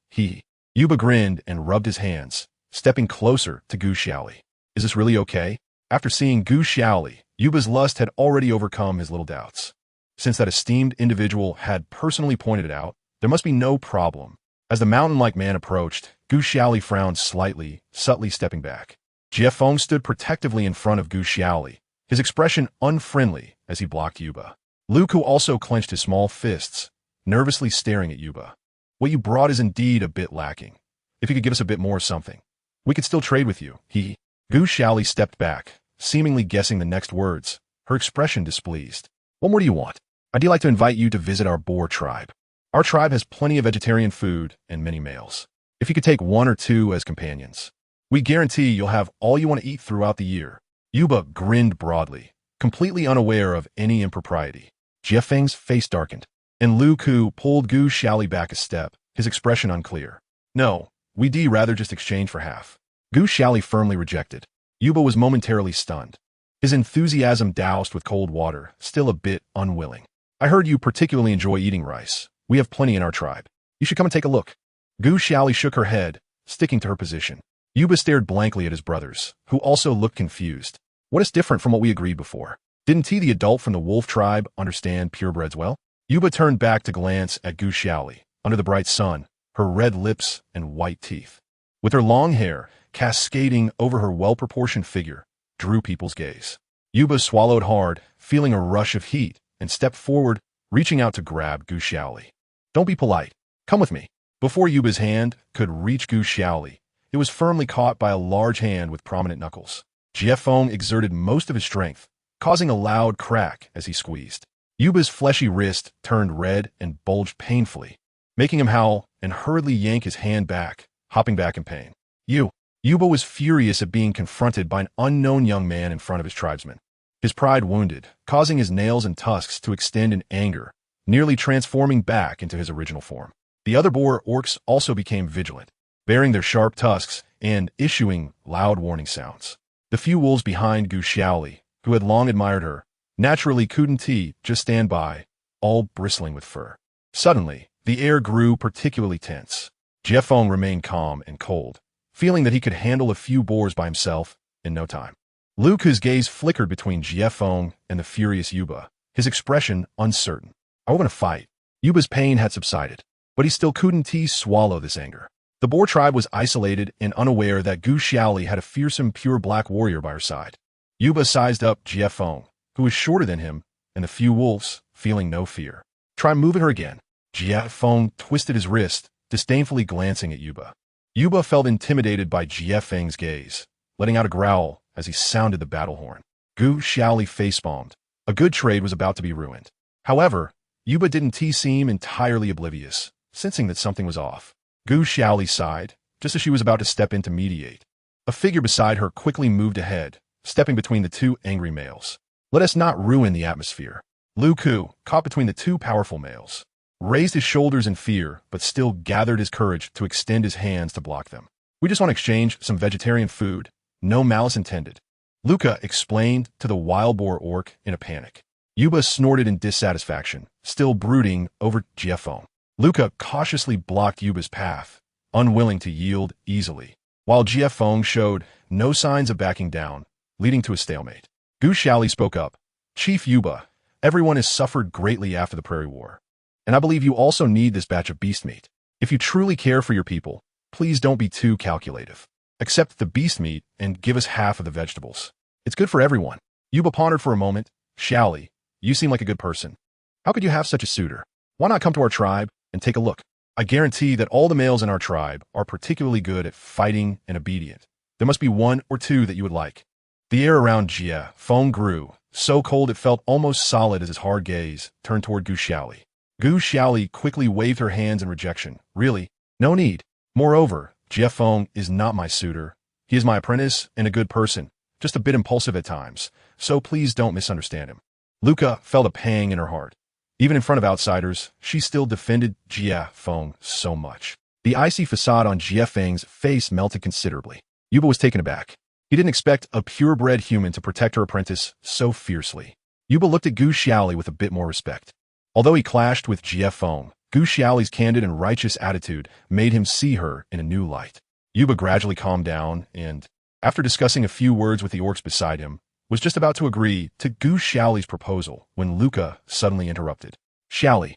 Yuba grinned and rubbed his hands, stepping closer to Gu Xiaoli. Is this really okay? After seeing Gu Xiaoli, Yuba's lust had already overcome his little doubts. Since that esteemed individual had personally pointed it out, there must be no problem. As the mountain-like man approached, Gu Xiaoli frowned slightly, subtly stepping back. Jie Feng stood protectively in front of Gu Xiaoli, his expression unfriendly as he blocked Yuba. Lu Ku also clenched his small fists, nervously staring at Yuba. What you brought is indeed a bit lacking. If you could give us a bit more something, we could still trade with you. Gu Xiaoli stepped back, seemingly guessing the next words, her expression displeased. What more do you want? I'd like to invite you to visit our boar tribe. Our tribe has plenty of vegetarian food and many males. If you could take 1 or 2 as companions, we guarantee you'll have all you want to eat throughout the year. Yuba grinned broadly, completely unaware of any impropriety. Jie Feng's face darkened, and Lu Ku pulled Gu Xiaoli back a step, his expression unclear. No, we'd rather just exchange for half. Gu Xiaoli firmly rejected. Yuba was momentarily stunned, his enthusiasm doused with cold water, still a bit unwilling. I heard you particularly enjoy eating rice. We have plenty in our tribe. You should come and take a look. Gu Xiaoli shook her head, sticking to her position. Yuba stared blankly at his brothers, who also looked confused. What is different from what we agreed before? Didn't he, the adult from the wolf tribe, understand purebreds well? Yuba turned back to glance at Gu Xiaoli, under the bright sun, her red lips and white teeth. With her long hair, cascading over her well-proportioned figure, drew people's gaze. Yuba swallowed hard, feeling a rush of heat, and stepped forward, reaching out to grab Gu Xiaoli. Don't be polite. Come with me. Before Yuba's hand could reach Gu Xiaoli, it was firmly caught by a large hand with prominent knuckles. Jie Feng exerted most of his strength, causing a loud crack as he squeezed. Yuba's fleshy wrist turned red and bulged painfully, making him howl and hurriedly yank his hand back, hopping back in pain. Yuba was furious at being confronted by an unknown young man in front of his tribesmen. His pride wounded, causing his nails and tusks to extend in anger, nearly transforming back into his original form. The other boar orcs also became vigilant, baring their sharp tusks and issuing loud warning sounds. The few wolves behind Gu Xiaoli, who had long admired her, naturally couldn't just stand by, all bristling with fur. Suddenly, the air grew particularly tense. Jie Feng remained calm and cold, feeling that he could handle a few boars by himself in no time. Lu Ku's gaze flickered between Jie Feng and the furious Yuba, his expression uncertain. Are we going to fight? Yuba's pain had subsided, but he still couldn't swallow this anger. The boar tribe was isolated and unaware that Gu Xiaoli had a fearsome pure black warrior by her side. Yuba sized up Jie Feng, who was shorter than him, and the few wolves, feeling no fear. Try moving her again. Jie Feng twisted his wrist, disdainfully glancing at Yuba. Yuba felt intimidated by Jie Feng's gaze, letting out a growl as he sounded the battle horn. Gu Xiaoli facepalmed. A good trade was about to be ruined. However, Yuba didn't seem entirely oblivious, sensing that something was off. Gu Xiaoli sighed, just as she was about to step in to mediate. A figure beside her quickly moved ahead, stepping between the 2 angry males. Let us not ruin the atmosphere. Lu Ku, caught between the 2 powerful males, raised his shoulders in fear, but still gathered his courage to extend his hands to block them. We just want to exchange some vegetarian food, no malice intended. Luca explained to the wild boar orc in a panic. Yuba snorted in dissatisfaction, still brooding over Jiefeng. Luca cautiously blocked Yuba's path, unwilling to yield easily, while Jiefeng showed no signs of backing down, leading to a stalemate. Gu Xiaoli spoke up. Chief Yuba, everyone has suffered greatly after the Prairie War, and I believe you also need this batch of beast meat. If you truly care for your people, please don't be too calculative. Accept the beast meat and give us half of the vegetables. It's good for everyone. Yuba pondered for a moment. Xiaoli, you seem like a good person. How could you have such a suitor? Why not come to our tribe and take a look? I guarantee that all the males in our tribe are particularly good at fighting and obedient. There must be one or two that you would like. The air around Jiefeng grew, so cold it felt almost solid as his hard gaze turned toward Gu Xiaoli. Gu Xiaoli quickly waved her hands in rejection. Really? No need. Moreover, Jiefeng is not my suitor. He is my apprentice and a good person, just a bit impulsive at times, so please don't misunderstand him. Luca felt a pang in her heart. Even in front of outsiders, she still defended Jiefeng so much. The icy facade on Jiefeng's face melted considerably. Yuba was taken aback. He didn't expect a purebred human to protect her apprentice so fiercely. Yuba looked at Gu Xiaoli with a bit more respect. Although he clashed with Jiefeng, Gu Xiaoli's candid and righteous attitude made him see her in a new light. Yuba gradually calmed down and, after discussing a few words with the orcs beside him, was just about to agree to Gu Xiaoli's proposal when Luca suddenly interrupted. Xiaoli,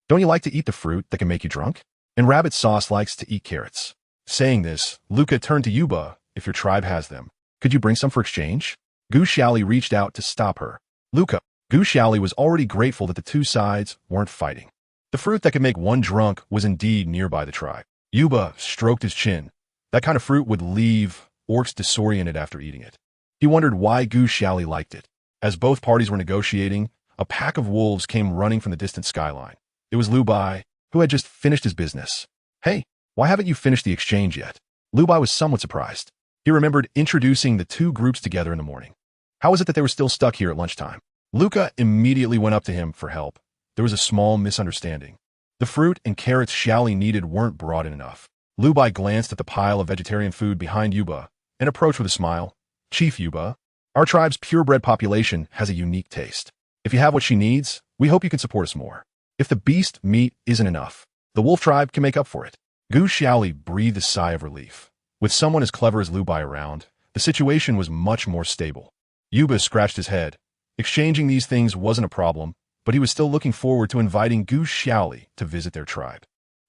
don't you like to eat the fruit that can make you drunk? And rabbit sauce likes to eat carrots. Saying this, Luca turned to Yuba. If your tribe has them, could you bring some for exchange? Gu Xiaoli reached out to stop her. Luca, Gu Xiaoli was already grateful that the two sides weren't fighting. The fruit that could make one drunk was indeed nearby the tribe. Yuba stroked his chin. That kind of fruit would leave orcs disoriented after eating it. He wondered why Gu Xiaoli liked it. As both parties were negotiating, a pack of wolves came running from the distant skyline. It was Lu Bai, who had just finished his business. Hey, why haven't you finished the exchange yet? Lu Bai was somewhat surprised. He remembered introducing the two groups together in the morning. How is it that they were still stuck here at lunchtime? Luca immediately went up to him for help. There was a small misunderstanding. The fruit and carrots Xiaoli needed weren't brought in enough. Lu Bai glanced at the pile of vegetarian food behind Yuba and approached with a smile. Chief Yuba, our tribe's purebred population has a unique taste. If you have what she needs, we hope you can support us more. If the beast meat isn't enough, the wolf tribe can make up for it. Gu Xiaoli breathed a sigh of relief. With someone as clever as Lu Bai around, the situation was much more stable. Yuba scratched his head. Exchanging these things wasn't a problem, but he was still looking forward to inviting Gu Xiaoli to visit their tribe.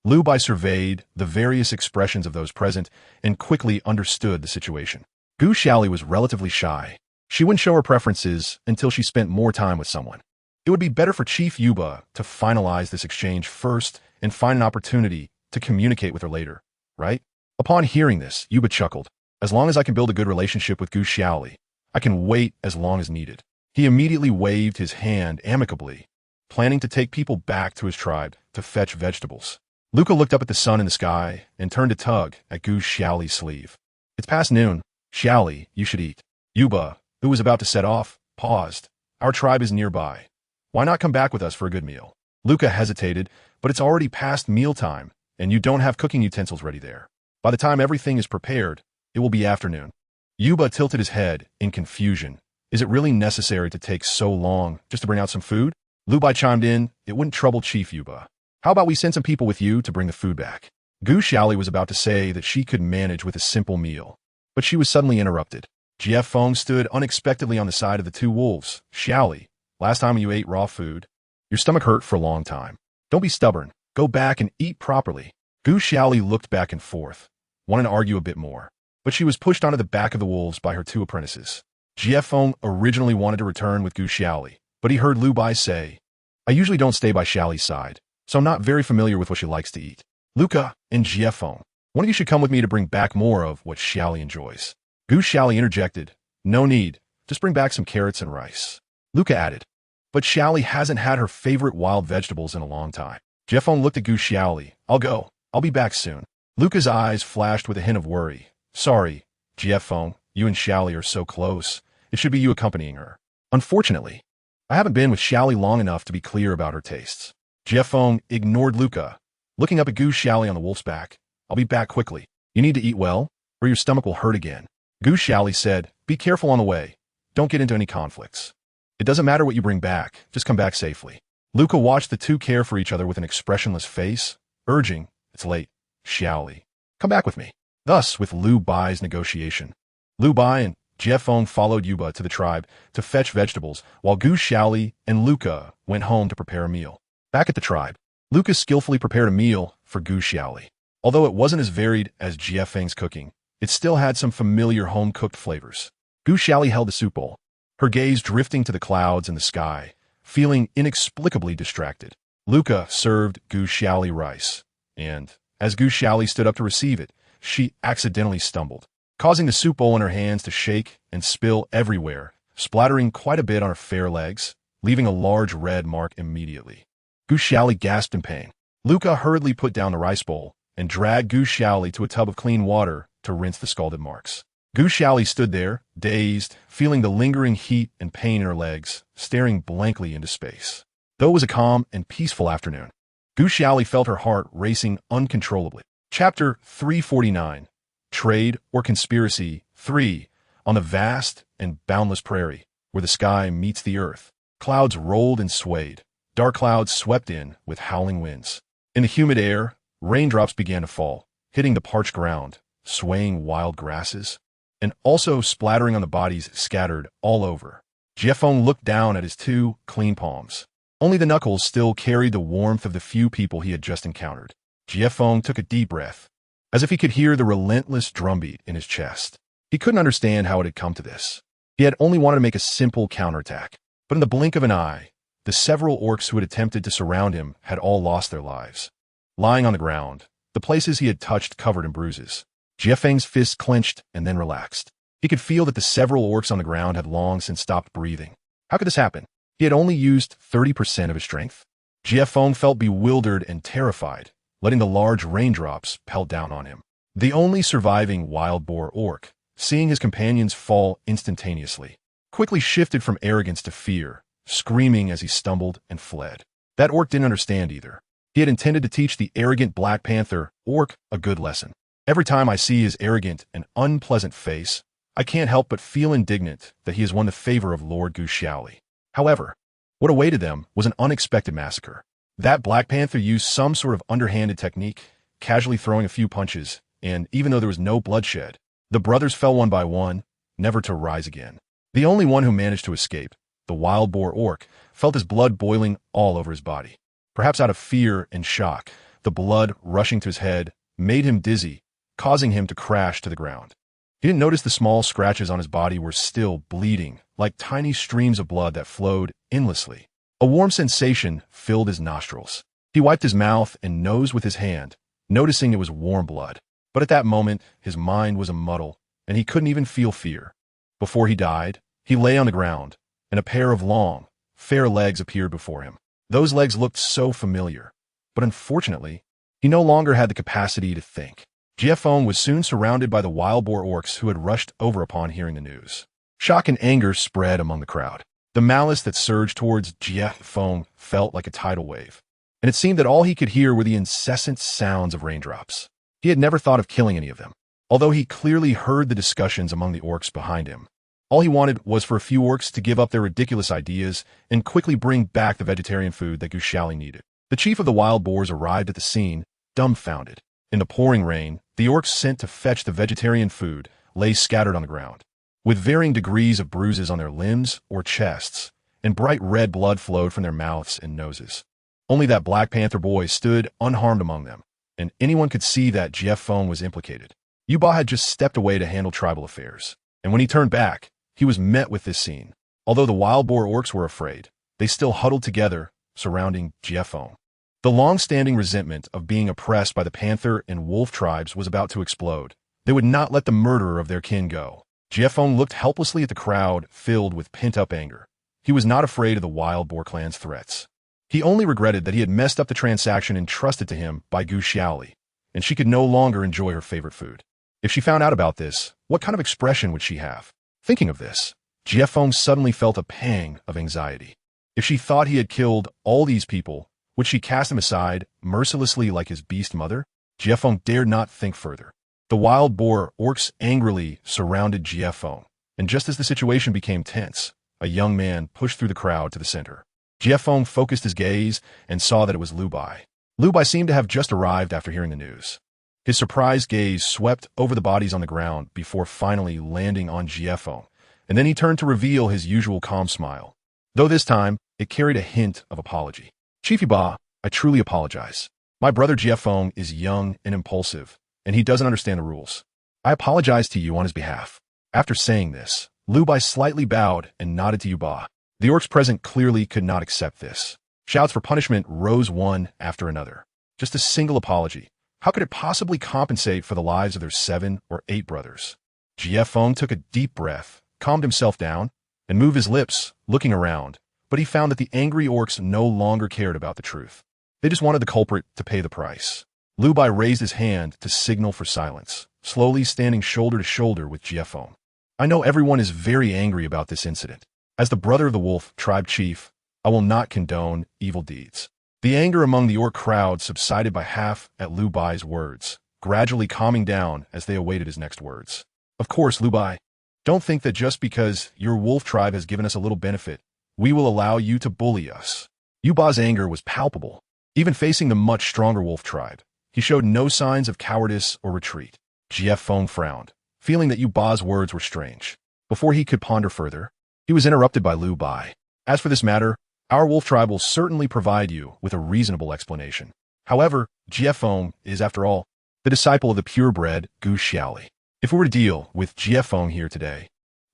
Lu Bai surveyed the various expressions of those present and quickly understood the situation. Gu Xiaoli was relatively shy. She wouldn't show her preferences until she spent more time with someone. It would be better for Chief Yuba to finalize this exchange first and find an opportunity to communicate with her later, right? Upon hearing this, Yuba chuckled. As long as I can build a good relationship with Gu Xiaoli, I can wait as long as needed. He immediately waved his hand amicably, planning to take people back to his tribe to fetch vegetables. Luca looked up at the sun in the sky and turned to tug at Gu Xiaoli's sleeve. It's past noon. Xiaoli, you should eat. Yuba, who was about to set off, paused. Our tribe is nearby. Why not come back with us for a good meal? Luca hesitated, but it's already past mealtime, and you don't have cooking utensils ready there. By the time everything is prepared, it will be afternoon. Yuba tilted his head in confusion. Is it really necessary to take so long just to bring out some food? Lu Bai chimed in. It wouldn't trouble Chief Yuba. How about we send some people with you to bring the food back? Gu Xiaoli was about to say that she could manage with a simple meal, but she was suddenly interrupted. Jiefeng stood unexpectedly on the side of the two wolves. Xiaoli, last time you ate raw food, your stomach hurt for a long time. Don't be stubborn. Go back and eat properly. Gu Xiaoli looked back and forth, wanted to argue a bit more, but she was pushed onto the back of the wolves by her two apprentices. Jiefeng originally wanted to return with Gu Xiaoli, but he heard Lu Bai say, I usually don't stay by Xiaoli's side, so I'm not very familiar with what she likes to eat. Luca and Jiefeng, one of you should come with me to bring back more of what Xiaoli enjoys. Gu Xiaoli interjected, no need, just bring back some carrots and rice. Luca added, but Xiaoli hasn't had her favorite wild vegetables in a long time. Jiefeng looked at Gu Xiaoli. I'll go. I'll be back soon. Luca's eyes flashed with a hint of worry. Sorry, Jiefeng, you and Xiaoli are so close. It should be you accompanying her. Unfortunately, I haven't been with Xiaoli long enough to be clear about her tastes. Jiefeng ignored Luca, looking up at Gu Xiaoli on the wolf's back. I'll be back quickly. You need to eat well, or your stomach will hurt again. Gu Xiaoli said, be careful on the way. Don't get into any conflicts. It doesn't matter what you bring back, just come back safely. Luca watched the two care for each other with an expressionless face, urging, "It's late, Xiaoli. Come back with me." Thus, with Liu Bai's negotiation, Liu Bai and Jiefeng followed Yuba to the tribe to fetch vegetables, while Gu Xiaoli and Luca went home to prepare a meal. Back at the tribe, Luca skillfully prepared a meal for Gu Xiaoli. Although it wasn't as varied as Jiefeng's cooking, it still had some familiar home-cooked flavors. Gu Xiaoli held the soup bowl, her gaze drifting to the clouds and the sky, feeling inexplicably distracted. Luca served Gu Xiaoli rice, and as Gu Xiaoli stood up to receive it, she accidentally stumbled, causing the soup bowl in her hands to shake and spill everywhere, splattering quite a bit on her fair legs, leaving a large red mark immediately. Gu Xiaoli gasped in pain. Luca hurriedly put down the rice bowl and dragged Gu Xiaoli to a tub of clean water to rinse the scalded marks. Gu Xiaoli stood there, dazed, feeling the lingering heat and pain in her legs, staring blankly into space. Though it was a calm and peaceful afternoon, Gu Xiaoli felt her heart racing uncontrollably. Chapter 349, Trade or Conspiracy 3. On the vast and boundless prairie, where the sky meets the earth, clouds rolled and swayed. Dark clouds swept in with howling winds. In the humid air, raindrops began to fall, hitting the parched ground, swaying wild grasses, and also splattering on the bodies scattered all over. Jiefeng looked down at his two clean palms. Only the knuckles still carried the warmth of the few people he had just encountered. Jiefeng took a deep breath, as if he could hear the relentless drumbeat in his chest. He couldn't understand how it had come to this. He had only wanted to make a simple counterattack, but in the blink of an eye, the several orcs who had attempted to surround him had all lost their lives. Lying on the ground, the places he had touched covered in bruises, Jiefeng's fist clenched and then relaxed. He could feel that the several orcs on the ground had long since stopped breathing. How could this happen? He had only used 30% of his strength. Jiefeng felt bewildered and terrified, letting the large raindrops pelt down on him. The only surviving wild boar orc, seeing his companions fall instantaneously, quickly shifted from arrogance to fear, screaming as he stumbled and fled. That orc didn't understand either. He had intended to teach the arrogant Black Panther orc a good lesson. Every time I see his arrogant and unpleasant face, I can't help but feel indignant that he has won the favor of Lord Gu Xiaoli. However, what awaited them was an unexpected massacre. That Black Panther used some sort of underhanded technique, casually throwing a few punches, and even though there was no bloodshed, the brothers fell one by one, never to rise again. The only one who managed to escape, the wild boar orc, felt his blood boiling all over his body. Perhaps out of fear and shock, the blood rushing to his head made him dizzy, causing him to crash to the ground. He didn't notice the small scratches on his body were still bleeding, like tiny streams of blood that flowed endlessly. A warm sensation filled his nostrils. He wiped his mouth and nose with his hand, noticing it was warm blood. But at that moment, his mind was a muddle, and he couldn't even feel fear. Before he died, he lay on the ground, and a pair of long, fair legs appeared before him. Those legs looked so familiar, but unfortunately, he no longer had the capacity to think. Jiefeng was soon surrounded by the wild boar orcs who had rushed over upon hearing the news. Shock and anger spread among the crowd. The malice that surged towards Jiefeng felt like a tidal wave, and it seemed that all he could hear were the incessant sounds of raindrops. He had never thought of killing any of them, although he clearly heard the discussions among the orcs behind him. All he wanted was for a few orcs to give up their ridiculous ideas and quickly bring back the vegetarian food that Gu Xiaoli needed. The chief of the wild boars arrived at the scene, dumbfounded. In the pouring rain, the orcs sent to fetch the vegetarian food lay scattered on the ground, with varying degrees of bruises on their limbs or chests, and bright red blood flowed from their mouths and noses. Only that Black Panther boy stood unharmed among them, and anyone could see that Jiefeng was implicated. Yuba had just stepped away to handle tribal affairs, and when he turned back, he was met with this scene. Although the wild boar orcs were afraid, they still huddled together, surrounding Jiefeng. The long-standing resentment of being oppressed by the panther and wolf tribes was about to explode. They would not let the murderer of their kin go. Jiefeng looked helplessly at the crowd, filled with pent-up anger. He was not afraid of the wild boar clan's threats. He only regretted that he had messed up the transaction entrusted to him by Gu Xiaoli, and she could no longer enjoy her favorite food. If she found out about this, what kind of expression would she have? Thinking of this, Jiefeng suddenly felt a pang of anxiety. If she thought he had killed all these people, would she cast him aside mercilessly like his beast mother? Jiefeng dared not think further. The wild boar orcs angrily surrounded Jiefeng, and just as the situation became tense, a young man pushed through the crowd to the center. Jiefeng focused his gaze and saw that it was Lu Bai. Lu Bai seemed to have just arrived after hearing the news. His surprised gaze swept over the bodies on the ground before finally landing on Jiefeng, and then he turned to reveal his usual calm smile. Though this time, it carried a hint of apology. Chief Ba, I truly apologize. My brother Jiefeng is young and impulsive, and he doesn't understand the rules. I apologize to you on his behalf. After saying this, Lu Bai slightly bowed and nodded to Ba. The orcs present clearly could not accept this. Shouts for punishment rose one after another. Just a single apology. How could it possibly compensate for the lives of their 7 or 8 brothers? Jiefeng took a deep breath, calmed himself down, and moved his lips, looking around, but he found that the angry orcs no longer cared about the truth. They just wanted the culprit to pay the price. Lu Bai raised his hand to signal for silence, slowly standing shoulder to shoulder with Jiefeng. I know everyone is very angry about this incident. As the brother of the wolf tribe chief, I will not condone evil deeds. The anger among the orc crowd subsided by half at Lu Bai's words, gradually calming down as they awaited his next words. Of course, Lu Bai, don't think that just because your wolf tribe has given us a little benefit, we will allow you to bully us. Yu Ba's anger was palpable. Even facing the much stronger wolf tribe, he showed no signs of cowardice or retreat. Jiefeng frowned, feeling that Yu Ba's words were strange. Before he could ponder further, he was interrupted by Lu Bai. As for this matter, our wolf tribe will certainly provide you with a reasonable explanation. However, Jiefeng is, after all, the disciple of the purebred Gu Xiaoli. If we were to deal with Jiefeng here today,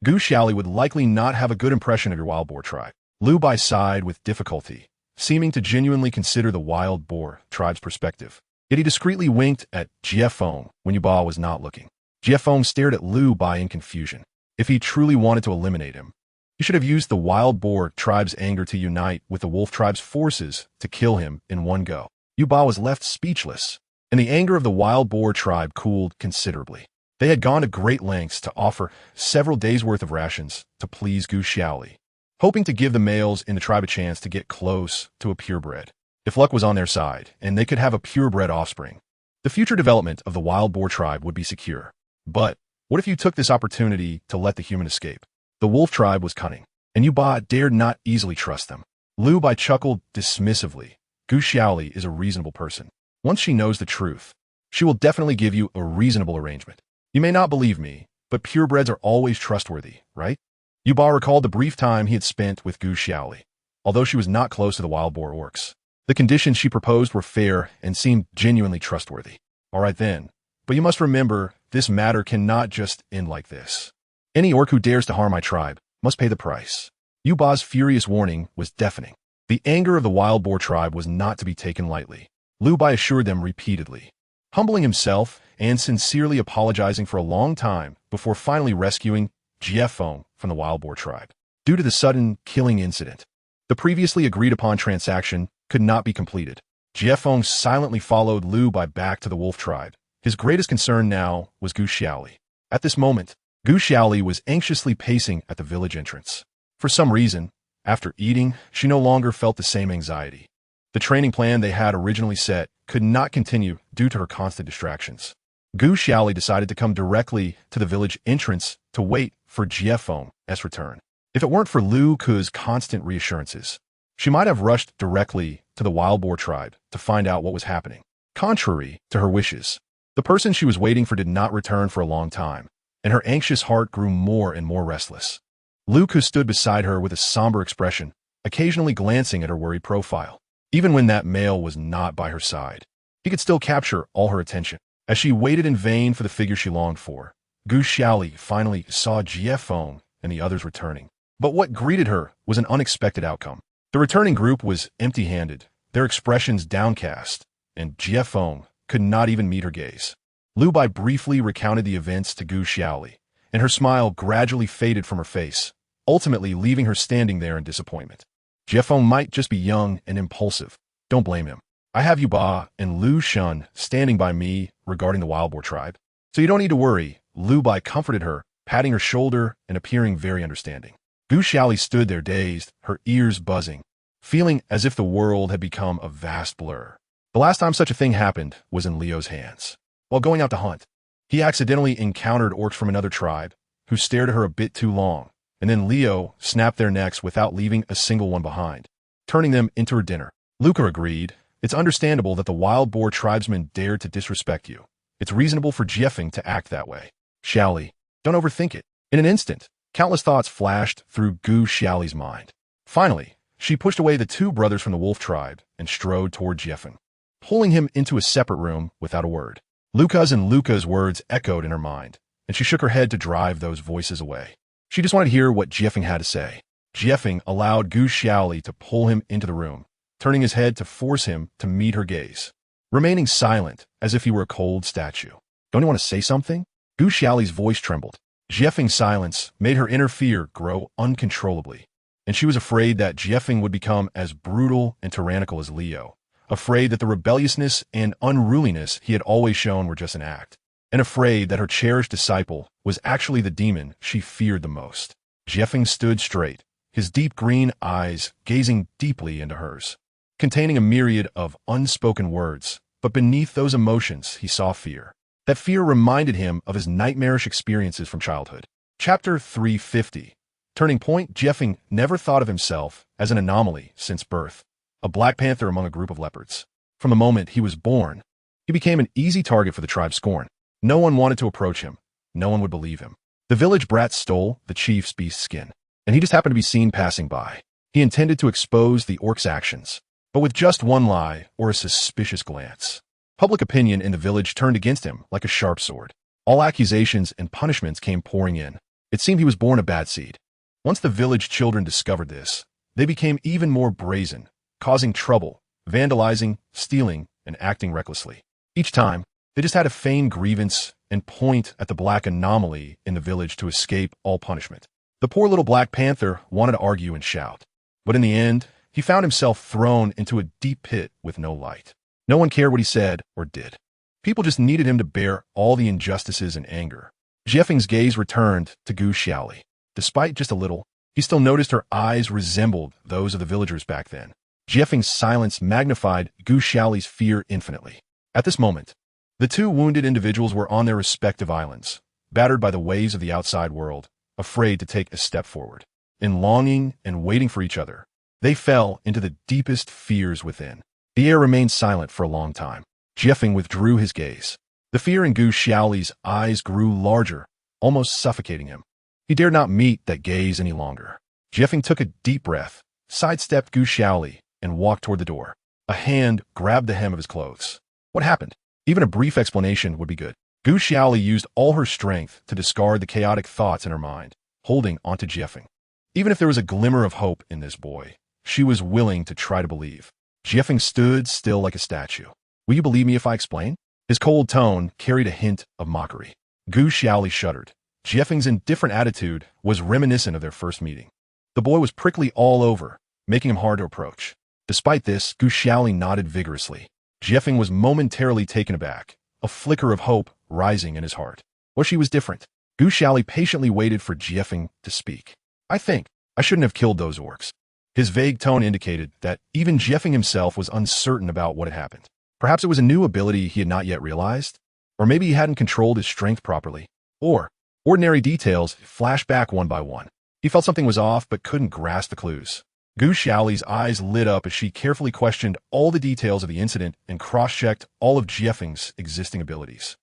Gu Xiaoli would likely not have a good impression of your wild boar tribe. Lu Bai sighed with difficulty, seeming to genuinely consider the wild boar tribe's perspective. Yet he discreetly winked at Jiefeng when Yu Ba was not looking. Jiefeng stared at Lu Bai in confusion. If he truly wanted to eliminate him, he should have used the wild boar tribe's anger to unite with the wolf tribe's forces to kill him in one go. Yu Ba was left speechless, and the anger of the wild boar tribe cooled considerably. They had gone to great lengths to offer several days' worth of rations to please Gu Xiaoli, hoping to give the males in the tribe a chance to get close to a purebred. If luck was on their side, and they could have a purebred offspring, the future development of the wild boar tribe would be secure. But what if you took this opportunity to let the human escape? The wolf tribe was cunning, and Yu Ba dared not easily trust them. Lu Bai chuckled dismissively. Gu Xiaoli is a reasonable person. Once she knows the truth, she will definitely give you a reasonable arrangement. You may not believe me, but purebreds are always trustworthy, right? Yu Ba recalled the brief time he had spent with Gu Xiaoli, although she was not close to the wild boar orcs. The conditions she proposed were fair and seemed genuinely trustworthy. All right then, but you must remember, this matter cannot just end like this. Any orc who dares to harm my tribe must pay the price. Yu Ba's furious warning was deafening. The anger of the wild boar tribe was not to be taken lightly. Lu Bai assured them repeatedly, humbling himself and sincerely apologizing for a long time before finally rescuing Jiefeng from the wild boar tribe. Due to the sudden killing incident, the previously agreed-upon transaction could not be completed. Jiefeng silently followed Lu Bai back to the wolf tribe. His greatest concern now was Gu Xiaoli. At this moment, Gu Xiaoli was anxiously pacing at the village entrance. For some reason, after eating, she no longer felt the same anxiety. The training plan they had originally set could not continue due to her constant distractions. Gu Xiaoli decided to come directly to the village entrance to wait for Jiefeng's return. If it weren't for Lu Ku's constant reassurances, she might have rushed directly to the wild boar tribe to find out what was happening. Contrary to her wishes, the person she was waiting for did not return for a long time, and her anxious heart grew more and more restless. Lu Ku stood beside her with a somber expression, occasionally glancing at her worried profile. Even when that male was not by her side, he could still capture all her attention. As she waited in vain for the figure she longed for, Gu Xiaoli finally saw Jiefeng and the others returning. But what greeted her was an unexpected outcome. The returning group was empty-handed, their expressions downcast, and Jiefeng could not even meet her gaze. Lu Bai briefly recounted the events to Gu Xiaoli, and her smile gradually faded from her face, ultimately leaving her standing there in disappointment. Jiefeng might just be young and impulsive. Don't blame him. I have Yu Ba and Lu Shun standing by me regarding the wild boar tribe, so you don't need to worry. Lu Bai comforted her, patting her shoulder and appearing very understanding. Gu Xiaoli stood there dazed, her ears buzzing, feeling as if the world had become a vast blur. The last time such a thing happened was in Leo's hands. While going out to hunt, he accidentally encountered orcs from another tribe, who stared at her a bit too long, and then Leo snapped their necks without leaving a single one behind, turning them into her dinner. Luca agreed. It's understandable that the wild boar tribesmen dared to disrespect you. It's reasonable for Jiefeng to act that way. Xiaoli, don't overthink it. In an instant, countless thoughts flashed through Gu Xiaoli's mind. Finally, she pushed away the two brothers from the wolf tribe and strode toward Jiefeng, pulling him into a separate room without a word. Luca's words echoed in her mind, and she shook her head to drive those voices away. She just wanted to hear what Jiefeng had to say. Jiefeng allowed Gu Xiaoli to pull him into the room, turning his head to force him to meet her gaze, remaining silent as if he were a cold statue. Don't you want to say something? Gu Xiaoli's voice trembled. Jiefeng's silence made her inner fear grow uncontrollably, and she was afraid that Jiefeng would become as brutal and tyrannical as Leo, afraid that the rebelliousness and unruliness he had always shown were just an act, and afraid that her cherished disciple was actually the demon she feared the most. Jiefeng stood straight, his deep green eyes gazing deeply into hers, containing a myriad of unspoken words, but beneath those emotions he saw fear. That fear reminded him of his nightmarish experiences from childhood. Chapter 350. Turning point. Jiefeng never thought of himself as an anomaly since birth, a black panther among a group of leopards. From the moment he was born, he became an easy target for the tribe's scorn. No one wanted to approach him. No one would believe him. The village brats stole the chief's beast skin, and he just happened to be seen passing by. He intended to expose the orc's actions, but with just one lie or a suspicious glance. Public opinion in the village turned against him like a sharp sword. All accusations and punishments came pouring in. It seemed he was born a bad seed. Once the village children discovered this, they became even more brazen, causing trouble, vandalizing, stealing, and acting recklessly. Each time, they just had to feign grievance and point at the black anomaly in the village to escape all punishment. The poor little Black Panther wanted to argue and shout, but in the end, he found himself thrown into a deep pit with no light. No one cared what he said or did. People just needed him to bear all the injustices and anger. Jiefeng's gaze returned to Gu Xiaoli. Despite just a little, he still noticed her eyes resembled those of the villagers back then. Jiefeng's silence magnified Gu Xiaoli's fear infinitely. At this moment, the two wounded individuals were on their respective islands, battered by the waves of the outside world, afraid to take a step forward. In longing and waiting for each other, they fell into the deepest fears within. The air remained silent for a long time. Jiefeng withdrew his gaze. The fear in Gu Xiaoli's eyes grew larger, almost suffocating him. He dared not meet that gaze any longer. Jiefeng took a deep breath, sidestepped Gu Xiaoli, and walked toward the door. A hand grabbed the hem of his clothes. What happened? Even a brief explanation would be good. Gu Xiaoli used all her strength to discard the chaotic thoughts in her mind, holding onto Jiefeng. Even if there was a glimmer of hope in this boy, she was willing to try to believe. Jiefeng stood still like a statue. Will you believe me if I explain? His cold tone carried a hint of mockery. Gu Xiaoli shuddered. Jiefeng's indifferent attitude was reminiscent of their first meeting. The boy was prickly all over, making him hard to approach. Despite this, Gu Xiaoli nodded vigorously. Jiefeng was momentarily taken aback, a flicker of hope rising in his heart. Well, she was different. Gu Xiaoli patiently waited for Jiefeng to speak. I think I shouldn't have killed those orcs. His vague tone indicated that even Jiefeng himself was uncertain about what had happened. Perhaps it was a new ability he had not yet realized, or maybe he hadn't controlled his strength properly, or ordinary details flashed back one by one. He felt something was off but couldn't grasp the clues. Gu Xiaoli's eyes lit up as she carefully questioned all the details of the incident and cross-checked all of Jiefeng's existing abilities.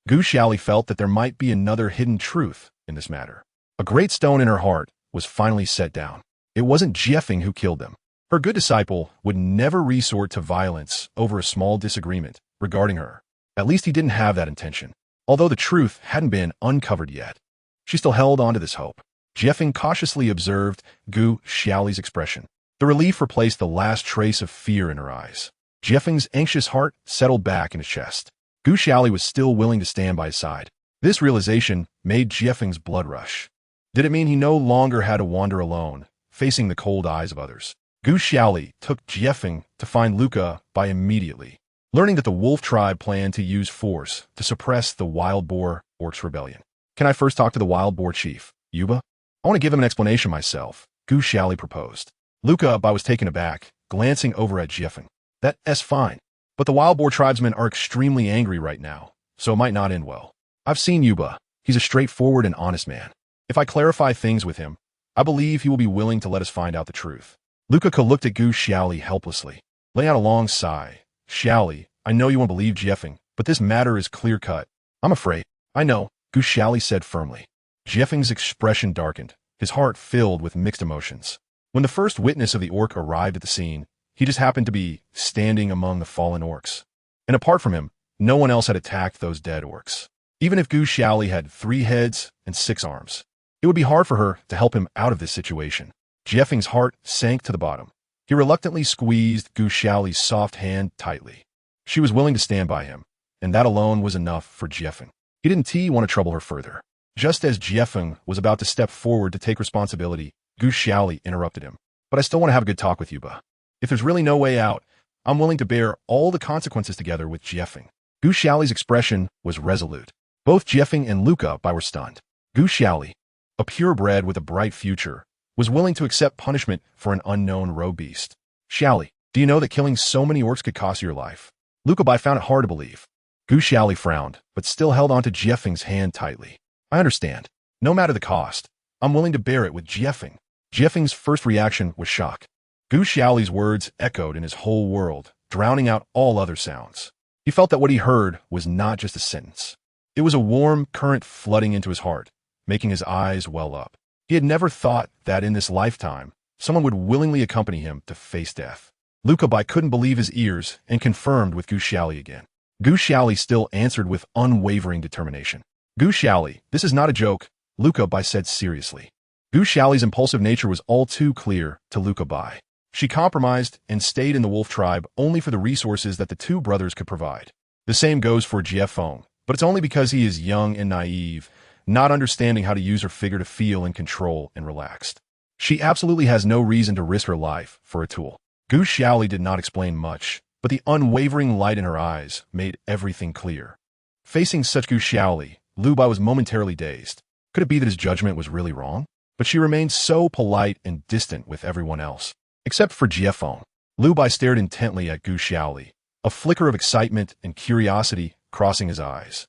Gu Xiaoli felt that there might be another hidden truth in this matter. A great stone in her heart was finally set down. It wasn't Jiefeng who killed them. Her good disciple would never resort to violence over a small disagreement regarding her. At least he didn't have that intention, although the truth hadn't been uncovered yet. She still held on to this hope. Jiefeng cautiously observed Gu Xiaoli's expression. The relief replaced the last trace of fear in her eyes. Jiefeng's anxious heart settled back in his chest. Gu Xiaoli was still willing to stand by his side. This realization made Jiefeng's blood rush. Did it mean he no longer had to wander alone, facing the cold eyes of others? Gu Xiaoli took Jiefeng to find Luca by immediately, learning that the wolf tribe planned to use force to suppress the wild boar orcs rebellion. Can I first talk to the wild boar chief, Yuba? I want to give him an explanation myself, Gu Xiaoli proposed. Luca was taken aback, glancing over at Jiefeng. That's fine, but the wild boar tribesmen are extremely angry right now, so it might not end well. I've seen Yuba. He's a straightforward and honest man. If I clarify things with him, I believe he will be willing to let us find out the truth. Luca looked at Gu Xiaoli helplessly, letting out a long sigh. Xiaoli, I know you won't believe Jiefeng, but this matter is clear-cut. I'm afraid. I know, Gu Xiaoli said firmly. Jiefeng's expression darkened, his heart filled with mixed emotions. When the first witness of the orc arrived at the scene, he just happened to be standing among the fallen orcs. And apart from him, no one else had attacked those dead orcs. Even if Gu Xiaoli had 3 heads and 6 arms, it would be hard for her to help him out of this situation. Jiefeng's heart sank to the bottom. He reluctantly squeezed Gu Xiaoli's soft hand tightly. She was willing to stand by him, and that alone was enough for Jiefeng. He didn't want to trouble her further. Just as Jiefeng was about to step forward to take responsibility, Gu Xiaoli interrupted him. But I still want to have a good talk with you, Ba. If there's really no way out, I'm willing to bear all the consequences together with Jiefeng. Gu Xiaoli's expression was resolute. Both Jiefeng and Luca were stunned. Gu Xiaoli, a purebred with a bright future, was willing to accept punishment for an unknown roe beast. Xiaoli, do you know that killing so many orcs could cost you your life? Luca found it hard to believe. Gu Xiaoli frowned, but still held onto Jiefeng's hand tightly. I understand. No matter the cost, I'm willing to bear it with Jiefeng. Jiefeng's first reaction was shock. Gu Xiaoli's words echoed in his whole world, drowning out all other sounds. He felt that what he heard was not just a sentence. It was a warm current flooding into his heart, making his eyes well up. He had never thought that in this lifetime, someone would willingly accompany him to face death. Luca couldn't believe his ears and confirmed with Gu Xiaoli again. Gu Xiaoli still answered with unwavering determination. Gu Xiaoli, this is not a joke, Luca said seriously. Gu Xiaoli's impulsive nature was all too clear to Luca. She compromised and stayed in the wolf tribe only for the resources that the 2 brothers could provide. The same goes for Jiefeng, but it's only because he is young and naive, not understanding how to use her figure to feel in control and relaxed. She absolutely has no reason to risk her life for a tool. Gu Xiaoli did not explain much, but the unwavering light in her eyes made everything clear. Facing such Gu Xiaoli, Lu Bai was momentarily dazed. Could it be that his judgment was really wrong? But she remained so polite and distant with everyone else. Except for Jiefeng. Lu Bai stared intently at Gu Xiaoli, a flicker of excitement and curiosity crossing his eyes.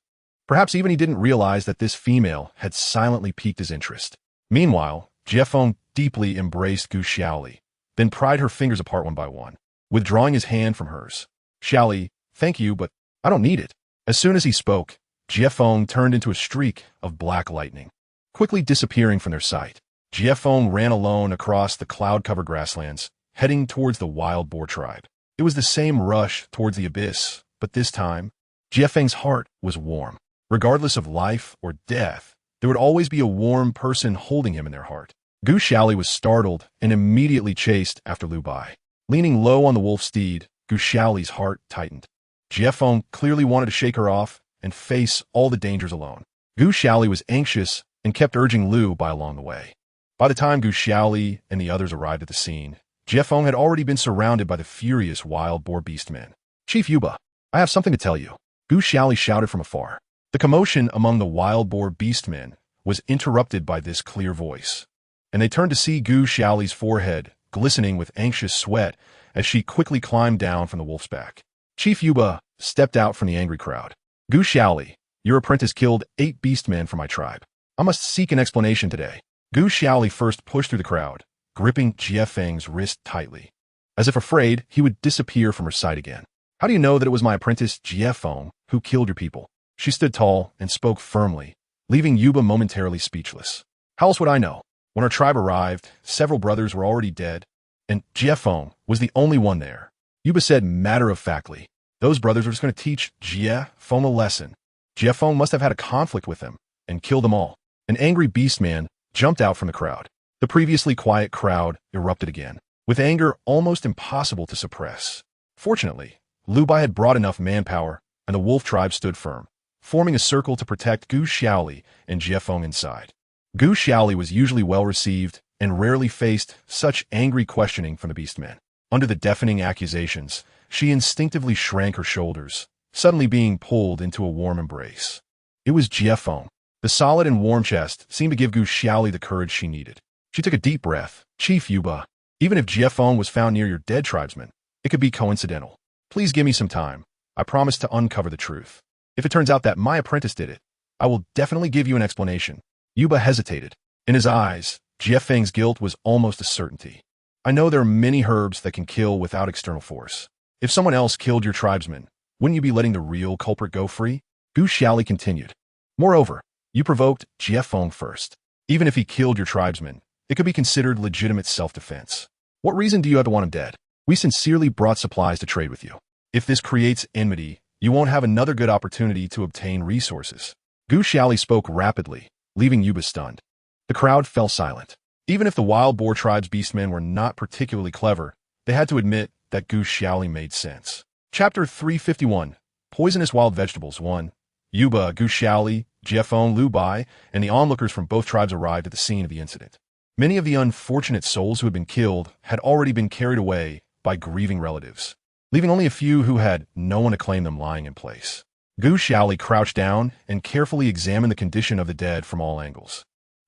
Perhaps even he didn't realize that this female had silently piqued his interest. Meanwhile, Jiefeng deeply embraced Gu Xiaoli, then pried her fingers apart one by one, withdrawing his hand from hers. Xiaoli, thank you, but I don't need it. As soon as he spoke, Jiefeng turned into a streak of black lightning, quickly disappearing from their sight. Jiefeng ran alone across the cloud-covered grasslands, heading towards the wild boar tribe. It was the same rush towards the abyss, but this time, Jiefeng's heart was warm. Regardless of life or death, there would always be a warm person holding him in their heart. Gu Xiaoli was startled and immediately chased after Lu Bai. Leaning low on the wolf steed, Gu Xiaoli's heart tightened. Jiefeng clearly wanted to shake her off and face all the dangers alone. Gu Xiaoli was anxious and kept urging Lu Bai along the way. By the time Gu Xiaoli and the others arrived at the scene, Jiefeng had already been surrounded by the furious wild boar beastmen. Chief Yuba, I have something to tell you, Gu Xiaoli shouted from afar. The commotion among the wild boar beastmen was interrupted by this clear voice, and they turned to see Gu Xiaoli's forehead glistening with anxious sweat as she quickly climbed down from the wolf's back. Chief Yuba stepped out from the angry crowd. Gu Xiaoli, your apprentice killed 8 beastmen from my tribe. I must seek an explanation today. Gu Xiaoli first pushed through the crowd, gripping Jiefeng's wrist tightly, as if afraid he would disappear from her sight again. How do you know that it was my apprentice Jiefeng who killed your people? She stood tall and spoke firmly, leaving Yuba momentarily speechless. How else would I know? When our tribe arrived, several brothers were already dead, and Jiefeng was the only one there. Yuba said matter-of-factly, those brothers were just going to teach Jiefeng a lesson. Jiefeng must have had a conflict with them and killed them all. An angry beastman jumped out from the crowd. The previously quiet crowd erupted again, with anger almost impossible to suppress. Fortunately, Lu Bai had brought enough manpower, and the wolf tribe stood firm, forming a circle to protect Gu Xiaoli and Jiefeng inside. Gu Xiaoli was usually well-received and rarely faced such angry questioning from the beastmen. Under the deafening accusations, she instinctively shrank her shoulders, suddenly being pulled into a warm embrace. It was Jiefeng. The solid and warm chest seemed to give Gu Xiaoli the courage she needed. She took a deep breath. Chief Yuba, even if Jiefeng was found near your dead tribesmen, it could be coincidental. Please give me some time. I promise to uncover the truth. If it turns out that my apprentice did it, I will definitely give you an explanation. Yuba hesitated. In his eyes, Jiefeng's guilt was almost a certainty. I know there are many herbs that can kill without external force. If someone else killed your tribesmen, wouldn't you be letting the real culprit go free? Gu Xiaoli continued. Moreover, you provoked Jiefeng first. Even if he killed your tribesmen, it could be considered legitimate self-defense. What reason do you have to want him dead? We sincerely brought supplies to trade with you. If this creates enmity, you won't have another good opportunity to obtain resources. Gu Xiaoli spoke rapidly, leaving Yuba stunned. The crowd fell silent. Even if the wild boar tribe's beastmen were not particularly clever, they had to admit that Gu Xiaoli made sense. Chapter 351, Poisonous Wild Vegetables 1. Yuba, Gu Xiaoli, Jiefeng, Lu Bai, and the onlookers from both tribes arrived at the scene of the incident. Many of the unfortunate souls who had been killed had already been carried away by grieving relatives, leaving only a few who had no one to claim them lying in place. Gu Xiaoli crouched down and carefully examined the condition of the dead from all angles.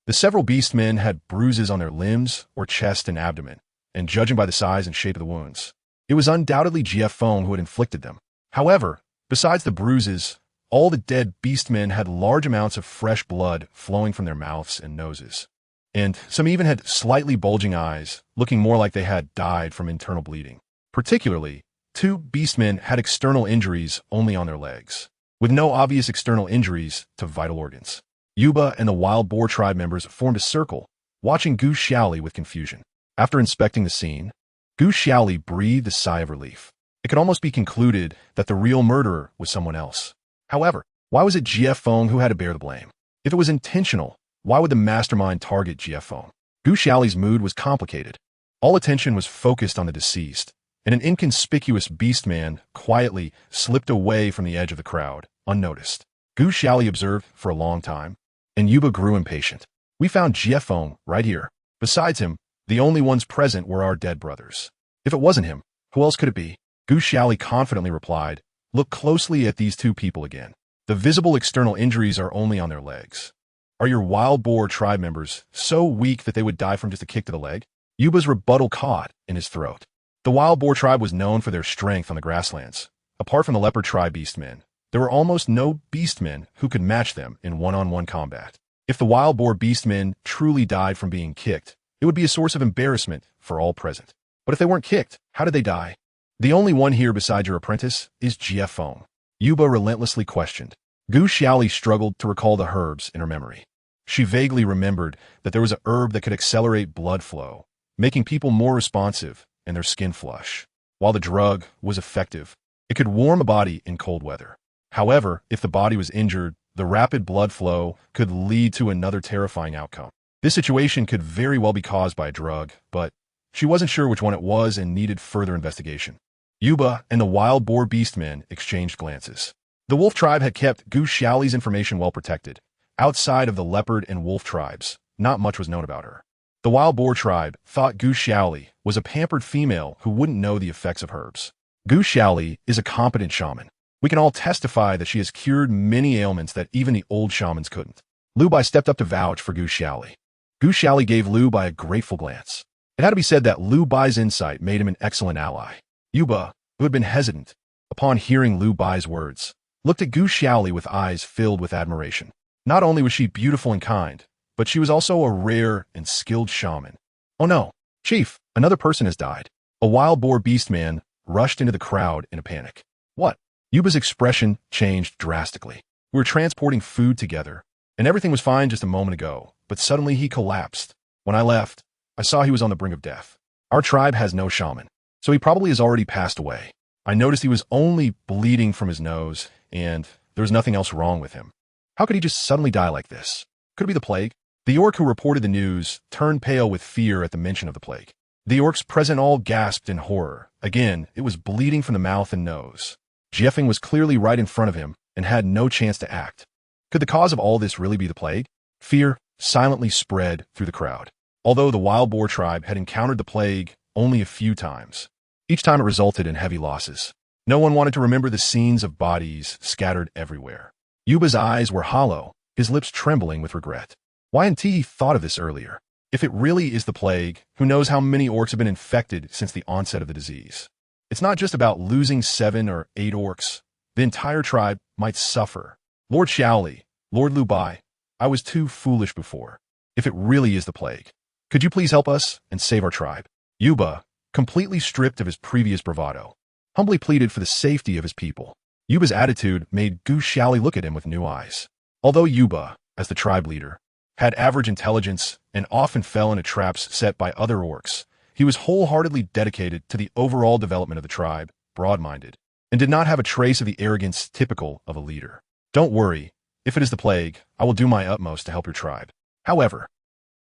The several beastmen had bruises on their limbs or chest and abdomen, and judging by the size and shape of the wounds, it was undoubtedly Jiefeng who had inflicted them. However, besides the bruises, all the dead beastmen had large amounts of fresh blood flowing from their mouths and noses, and some even had slightly bulging eyes, looking more like they had died from internal bleeding. Particularly, 2 beastmen had external injuries only on their legs, with no obvious external injuries to vital organs. Yuba and the wild boar tribe members formed a circle, watching Gu Xiaoli with confusion. After inspecting the scene, Gu Xiaoli breathed a sigh of relief. It could almost be concluded that the real murderer was someone else. However, why was it Jiefeng who had to bear the blame? If it was intentional, why would the mastermind target Jiefeng? Gu Xiaoli's mood was complicated. All attention was focused on the deceased, and an inconspicuous beastman quietly slipped away from the edge of the crowd, unnoticed. Gu Xiaoli observed for a long time, and Yuba grew impatient. We found Jiefeng right here. Besides him, the only ones present were our dead brothers. If it wasn't him, who else could it be? Gu Xiaoli confidently replied, look closely at these 2 people again. The visible external injuries are only on their legs. Are your wild boar tribe members so weak that they would die from just a kick to the leg? Yuba's rebuttal caught in his throat. The wild boar tribe was known for their strength on the grasslands. Apart from the leopard tribe beastmen, there were almost no beastmen who could match them in one-on-one combat. If the wild boar beastmen truly died from being kicked, it would be a source of embarrassment for all present. But if they weren't kicked, how did they die? The only one here besides your apprentice is Jiefeng. Yuba relentlessly questioned. Gu Xiaoli struggled to recall the herbs in her memory. She vaguely remembered that there was a herb that could accelerate blood flow, making people more responsive and their skin flush. While the drug was effective, it could warm a body in cold weather. However, if the body was injured, the rapid blood flow could lead to another terrifying outcome. This situation could very well be caused by a drug, but she wasn't sure which one it was and needed further investigation. Yuba and the wild boar beastmen exchanged glances. The wolf tribe had kept Gu Xiaoli's information well protected. Outside of the leopard and wolf tribes, not much was known about her. The wild boar tribe thought Gu Xiaoli was a pampered female who wouldn't know the effects of herbs. Gu Xiaoli is a competent shaman. We can all testify that she has cured many ailments that even the old shamans couldn't. Lu Bai stepped up to vouch for Gu Xiaoli. Gu Xiaoli gave Lu Bai a grateful glance. It had to be said that Lu Bai's insight made him an excellent ally. Yuba, who had been hesitant, upon hearing Lu Bai's words, looked at Gu Xiaoli with eyes filled with admiration. Not only was she beautiful and kind, but she was also a rare and skilled shaman. Oh no, Chief, another person has died. A wild boar beastman rushed into the crowd in a panic. What? Yuba's expression changed drastically. We were transporting food together, and everything was fine just a moment ago, but suddenly he collapsed. When I left, I saw he was on the brink of death. Our tribe has no shaman, so he probably has already passed away. I noticed he was only bleeding from his nose, and there was nothing else wrong with him. How could he just suddenly die like this? Could it be the plague? The orc who reported the news turned pale with fear at the mention of the plague. The orcs present all gasped in horror. Again, it was bleeding from the mouth and nose. Jiefeng was clearly right in front of him and had no chance to act. Could the cause of all this really be the plague? Fear silently spread through the crowd. Although the wild boar tribe had encountered the plague only a few times, each time it resulted in heavy losses. No one wanted to remember the scenes of bodies scattered everywhere. Yuba's eyes were hollow, his lips trembling with regret. Why hadn't he thought of this earlier? If it really is the plague, who knows how many orcs have been infected since the onset of the disease? It's not just about losing 7 or 8 orcs. The entire tribe might suffer. Lord Xiaoli, Lord Lu Bai, I was too foolish before. If it really is the plague, Could you please help us and save our tribe? Yuba, completely stripped of his previous bravado, humbly pleaded for the safety of his people. Yuba's attitude made Gu Xiaoli look at him with new eyes. Although Yuba, as the tribe leader, had average intelligence and often fell into traps set by other orcs, he was wholeheartedly dedicated to the overall development of the tribe, broad-minded, and did not have a trace of the arrogance typical of a leader. Don't worry, if it is the plague, I will do my utmost to help your tribe. However,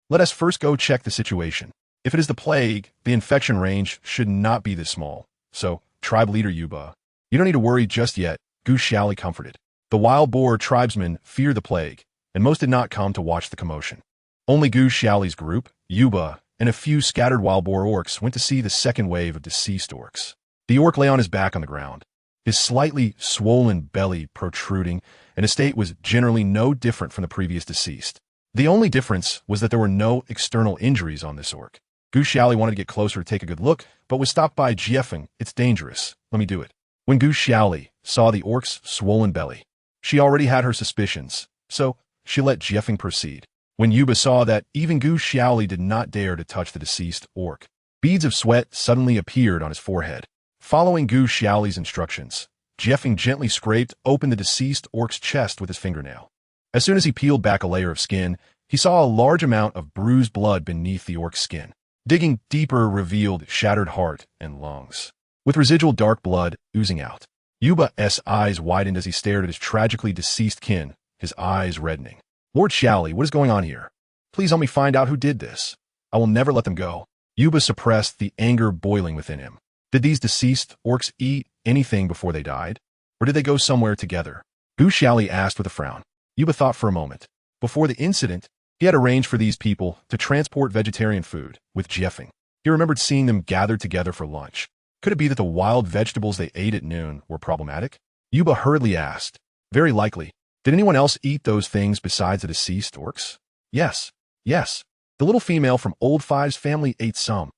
let us first go check the situation. If it is the plague, the infection range should not be this small. So, tribe leader Yuba, you don't need to worry just yet, Gu Xiaoli comforted. The wild boar tribesmen feared the plague, and most did not come to watch the commotion. Only Gu Xiaoli's group, Yuba, and a few scattered wild boar orcs went to see the second wave of deceased orcs. The orc lay on his back on the ground, his slightly swollen belly protruding, and his state was generally no different from the previous deceased. The only difference was that there were no external injuries on this orc. Gu Xiaoli wanted to get closer to take a good look, but was stopped by Jiefeng. It's dangerous. Let me do it. When Gu Xiaoli saw the orc's swollen belly, she already had her suspicions, so she let Jiefeng proceed. When Yuba saw that even Gu Xiaoli did not dare to touch the deceased orc, beads of sweat suddenly appeared on his forehead. Following Gu Xiaoli's instructions, Jiefeng gently scraped open the deceased orc's chest with his fingernail. As soon as he peeled back a layer of skin, he saw a large amount of bruised blood beneath the orc's skin. Digging deeper revealed shattered heart and lungs, with residual dark blood oozing out. Yuba's eyes widened as he stared at his tragically deceased kin, his eyes reddening. Lord Xiaoli, what is going on here? Please help me find out who did this. I will never let them go. Yuba suppressed the anger boiling within him. Did these deceased orcs eat anything before they died? Or did they go somewhere together? Gu Xiaoli asked with a frown. Yuba thought for a moment. Before the incident, he had arranged for these people to transport vegetarian food with Jiefeng. He remembered seeing them gathered together for lunch. Could it be that the wild vegetables they ate at noon were problematic? Yuba hurriedly asked. Very likely. Did anyone else eat those things besides the deceased orcs? Yes. Yes. The little female from Old Five's family ate some.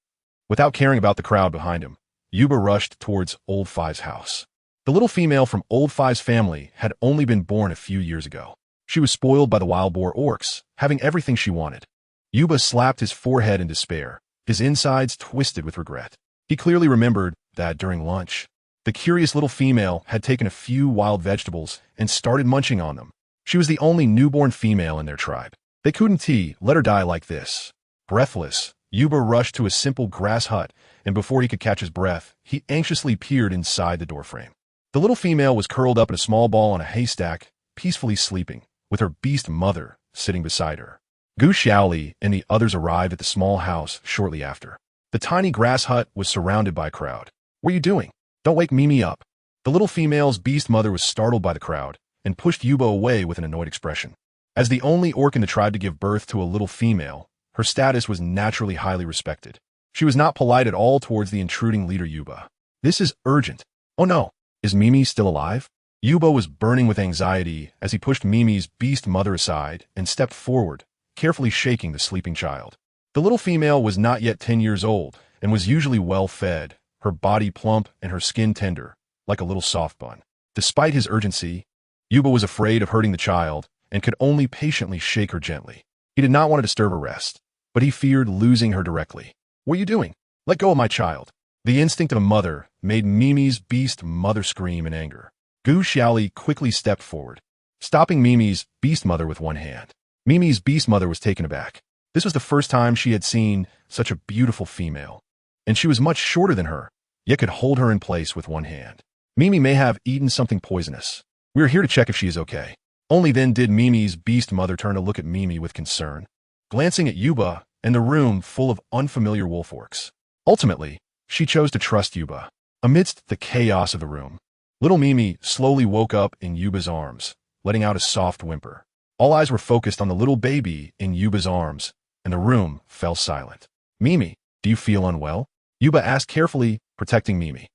Without caring about the crowd behind him, Yuba rushed towards Old Five's house. The little female from Old Five's family had only been born a few years ago. She was spoiled by the wild boar orcs, having everything she wanted. Yuba slapped his forehead in despair, his insides twisted with regret. He clearly remembered that during lunch, the curious little female had taken a few wild vegetables and started munching on them. She was the only newborn female in their tribe. They couldn't let her die like this. Breathless, Yuba rushed to a simple grass hut, and before he could catch his breath, he anxiously peered inside the doorframe. The little female was curled up in a small ball on a haystack, peacefully sleeping, with her beast mother sitting beside her. Gu Xiaoli and the others arrived at the small house shortly after. The tiny grass hut was surrounded by a crowd. What are you doing? Don't wake Mimi up. The little female's beast mother was startled by the crowd and pushed Yuba away with an annoyed expression. As the only orc in the tribe to give birth to a little female, her status was naturally highly respected. She was not polite at all towards the intruding leader Yuba. This is urgent. Oh no, is Mimi still alive? Yuba was burning with anxiety as he pushed Mimi's beast mother aside and stepped forward, carefully shaking the sleeping child. The little female was not yet 10 years old and was usually well fed, her body plump and her skin tender, like a little soft bun. Despite his urgency, Yuba was afraid of hurting the child and could only patiently shake her gently. He did not want to disturb her rest, but he feared losing her directly. What are you doing? Let go of my child. The instinct of a mother made Mimi's beast mother scream in anger. Gu Xiaoli quickly stepped forward, stopping Mimi's beast mother with one hand. Mimi's beast mother was taken aback. This was the first time she had seen such a beautiful female, and she was much shorter than her, yet could hold her in place with one hand. Mimi may have eaten something poisonous. We are here to check if she is okay. Only then did Mimi's beast mother turn to look at Mimi with concern, glancing at Yuba and the room full of unfamiliar wolf orcs. Ultimately, she chose to trust Yuba. Amidst the chaos of the room, little Mimi slowly woke up in Yuba's arms, letting out a soft whimper. All eyes were focused on the little baby in Yuba's arms, and the room fell silent. Mimi, do you feel unwell? Yuba asked carefully, protecting Mimi.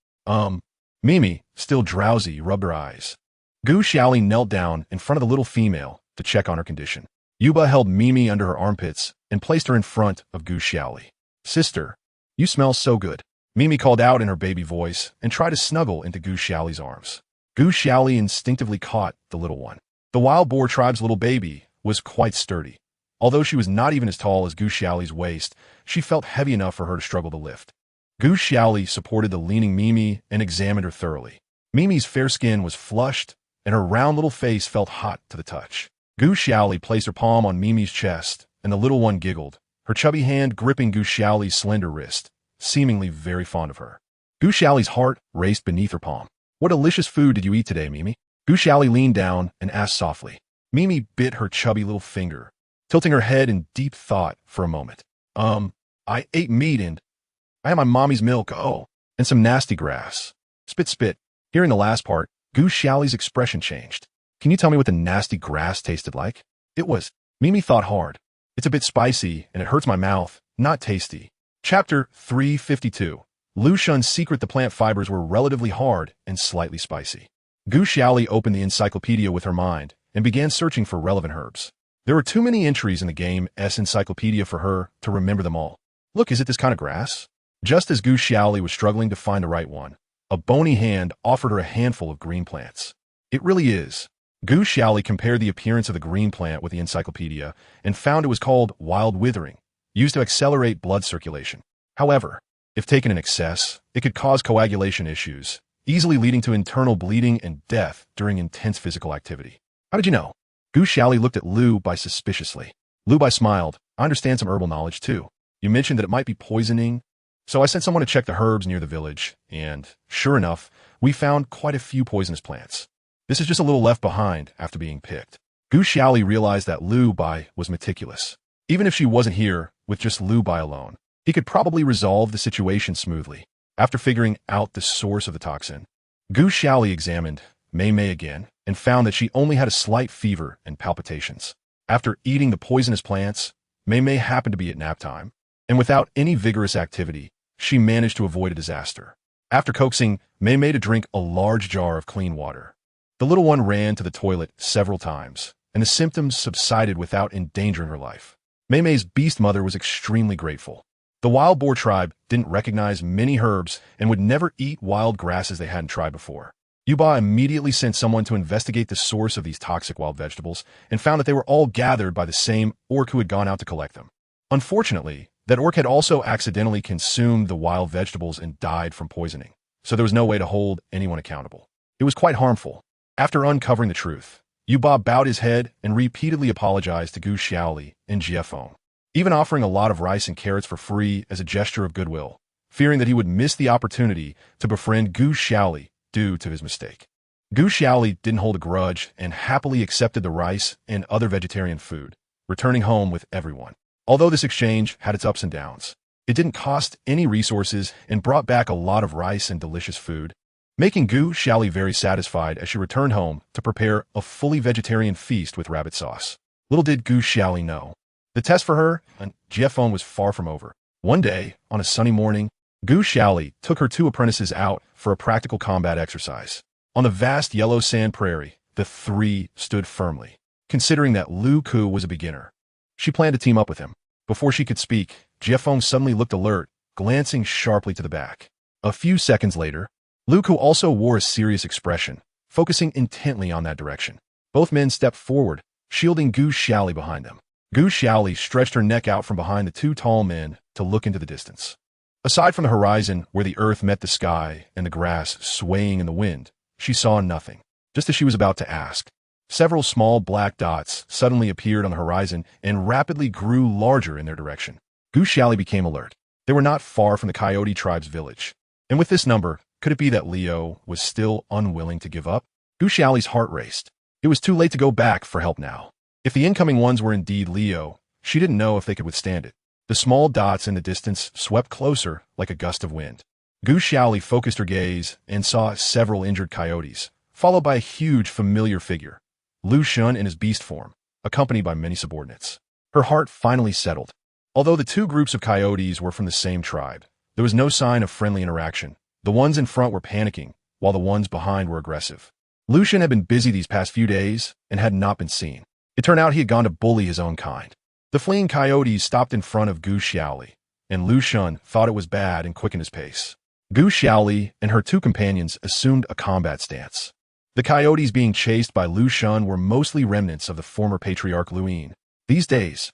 Mimi, still drowsy, rubbed her eyes. Gu Xiaoli knelt down in front of the little female to check on her condition. Yuba held Mimi under her armpits and placed her in front of Gu Xiaoli. Sister, you smell so good. Mimi called out in her baby voice and tried to snuggle into Gu Xiaoli's arms. Gu Xiaoli instinctively caught the little one. The wild boar tribe's little baby was quite sturdy, Although she was not even as tall as Gu Xiaoli's waist, she felt heavy enough for her to struggle to lift. Gu Xiaoli supported the leaning Mimi and examined her thoroughly. Mimi's fair skin was flushed, and her round little face felt hot to the touch. Gu Xiaoli placed her palm on Mimi's chest, and the little one giggled, her chubby hand gripping Gu Xiaoli's slender wrist, seemingly very fond of her. Gu Xiaoli's heart raced beneath her palm. "What delicious food did you eat today, Mimi?" Gu Xiaoli leaned down and asked softly. Mimi bit her chubby little finger, tilting her head in deep thought for a moment. I ate meat and I had my mommy's milk, and some nasty grass. Spit, spit. Hearing the last part, Gu Xiaoli's expression changed. "Can you tell me what the nasty grass tasted like?" "It was." Mimi thought hard. "It's a bit spicy, and it hurts my mouth. Not tasty." Chapter 352. Lu Shun's secret: the plant fibers were relatively hard and slightly spicy. Gu Xiaoli opened the encyclopedia with her mind and began searching for relevant herbs. There were too many entries in the game's encyclopedia for her to remember them all. "Look, is it this kind of grass?" Just as Gu Xiaoli was struggling to find the right one, a bony hand offered her a handful of green plants. "It really is." Gu Xiaoli compared the appearance of the green plant with the encyclopedia and found it was called wild withering, used to accelerate blood circulation. However, if taken in excess, it could cause coagulation issues, easily leading to internal bleeding and death during intense physical activity. "How did you know?" Gu Xiaoli looked at Lu Bai suspiciously. Lu Bai smiled. "I understand some herbal knowledge too. You mentioned that it might be poisoning, so I sent someone to check the herbs near the village, and, sure enough, we found quite a few poisonous plants. This is just a little left behind after being picked." Gu Xiaoli realized that Lu Bai was meticulous. Even if she wasn't here with just Lu Bai alone, he could probably resolve the situation smoothly. After figuring out the source of the toxin, Gu Xiaoli examined Mei Mei again and found that she only had a slight fever and palpitations. After eating the poisonous plants, Mei Mei happened to be at nap time, and without any vigorous activity, she managed to avoid a disaster. After coaxing Mei Mei to drink a large jar of clean water, the little one ran to the toilet several times, and the symptoms subsided without endangering her life. Mei Mei's beast mother was extremely grateful. The wild boar tribe didn't recognize many herbs and would never eat wild grasses they hadn't tried before. Yuba immediately sent someone to investigate the source of these toxic wild vegetables and found that they were all gathered by the same orc who had gone out to collect them. Unfortunately, that orc had also accidentally consumed the wild vegetables and died from poisoning, so there was no way to hold anyone accountable. It was quite harmful. After uncovering the truth, Yuba bowed his head and repeatedly apologized to Gu Xiaoli and Jiefeng, even offering a lot of rice and carrots for free as a gesture of goodwill, fearing that he would miss the opportunity to befriend Gu Xiaoli due to his mistake. Gu Xiaoli didn't hold a grudge and happily accepted the rice and other vegetarian food, returning home with everyone. Although this exchange had its ups and downs, it didn't cost any resources and brought back a lot of rice and delicious food, making Gu Xiaoli very satisfied as she returned home to prepare a fully vegetarian feast with rabbit sauce. Little did Gu Xiaoli know, the test for her and Jiefeng was far from over. One day, on a sunny morning, Gu Xiaoli took her two apprentices out for a practical combat exercise. On the vast yellow sand prairie, the three stood firmly, considering that Lu Ku was a beginner. She planned to team up with him. Before she could speak, Jiefeng suddenly looked alert, glancing sharply to the back. A few seconds later, Lu Ku also wore a serious expression, focusing intently on that direction. Both men stepped forward, shielding Gu Xiaoli behind them. Gu Xiaoli stretched her neck out from behind the two tall men to look into the distance. Aside from the horizon where the earth met the sky and the grass swaying in the wind, she saw nothing. Just as she was about to ask, several small black dots suddenly appeared on the horizon and rapidly grew larger in their direction. Gu Xiaoli became alert. They were not far from the Coyote tribe's village. And with this number, could it be that Leo was still unwilling to give up? Gu Xiaoli's heart raced. It was too late to go back for help now. If the incoming ones were indeed Leo, she didn't know if they could withstand it. The small dots in the distance swept closer like a gust of wind. Gu Xiaoli focused her gaze and saw several injured coyotes, followed by a huge familiar figure, Lu Shun in his beast form, accompanied by many subordinates. Her heart finally settled. Although the two groups of coyotes were from the same tribe, there was no sign of friendly interaction. The ones in front were panicking, while the ones behind were aggressive. Lu Shun had been busy these past few days and had not been seen. It turned out he had gone to bully his own kind. The fleeing coyotes stopped in front of Gu Xiaoli, and Lu Shun thought it was bad and quickened his pace. Gu Xiaoli and her two companions assumed a combat stance. The coyotes being chased by Lu Shun were mostly remnants of the former patriarch Luin. These days,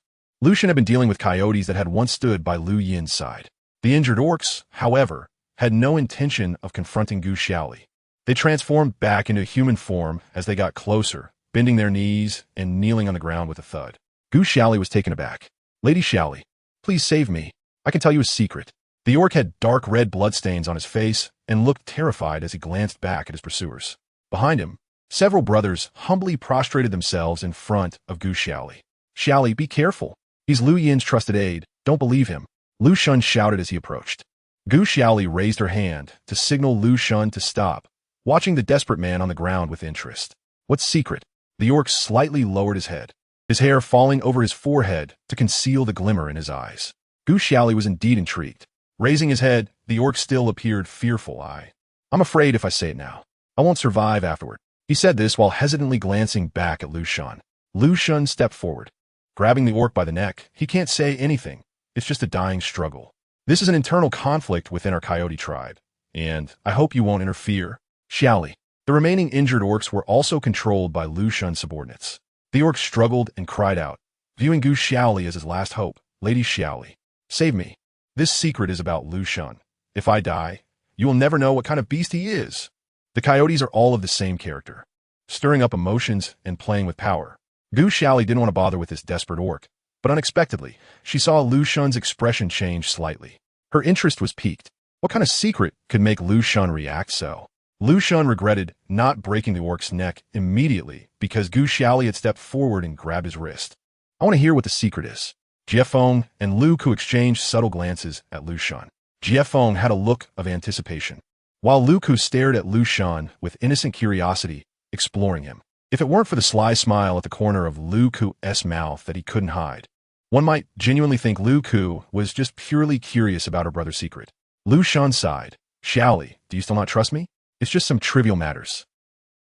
Lu Xun had been dealing with coyotes that had once stood by Lu Yin's side. The injured orcs, however, had no intention of confronting Gu Xiaoli. They transformed back into human form as they got closer, bending their knees and kneeling on the ground with a thud. Gu Xiaoli was taken aback. Lady Xiaoli, please save me. I can tell you a secret. The orc had dark red bloodstains on his face and looked terrified as he glanced back at his pursuers. Behind him, several brothers humbly prostrated themselves in front of Gu Xiaoli. Xiaoli, be careful. He's Lu Yin's trusted aide. Don't believe him. Lu Xun shouted as he approached. Gu Xiaoli raised her hand to signal Lu Xun to stop, watching the desperate man on the ground with interest. What secret? The orc slightly lowered his head, his hair falling over his forehead to conceal the glimmer in his eyes. Gu Xiaoli was indeed intrigued. Raising his head, the orc still appeared fearful. I'm afraid if I say it now, I won't survive afterward. He said this while hesitantly glancing back at Lu Xun. Lu Xun stepped forward. Grabbing the orc by the neck, he can't say anything. It's just a dying struggle. This is an internal conflict within our coyote tribe, and I hope you won't interfere. Xiaoli. The remaining injured orcs were also controlled by Lu Xun's subordinates. The orc struggled and cried out, viewing Gu Xiaoli as his last hope. Lady Xiaoli, save me. This secret is about Lu Xun. If I die, you will never know what kind of beast he is. The coyotes are all of the same character, stirring up emotions and playing with power. Gu Xiaoli didn't want to bother with this desperate orc, but unexpectedly, she saw Lu Xun's expression change slightly. Her interest was piqued. What kind of secret could make Lu Xun react so? Lu Xun regretted not breaking the orc's neck immediately because Gu Xiaoli had stepped forward and grabbed his wrist. I want to hear what the secret is. Jiefeng and Lu Ku exchanged subtle glances at Lu Xun. Jiefeng had a look of anticipation, while Lu Ku stared at Lu Xun with innocent curiosity, exploring him. If it weren't for the sly smile at the corner of Lu Ku's mouth that he couldn't hide, one might genuinely think Lu Ku was just purely curious about her brother's secret. Lu Xun sighed. Xiaoli, do you still not trust me? It's just some trivial matters.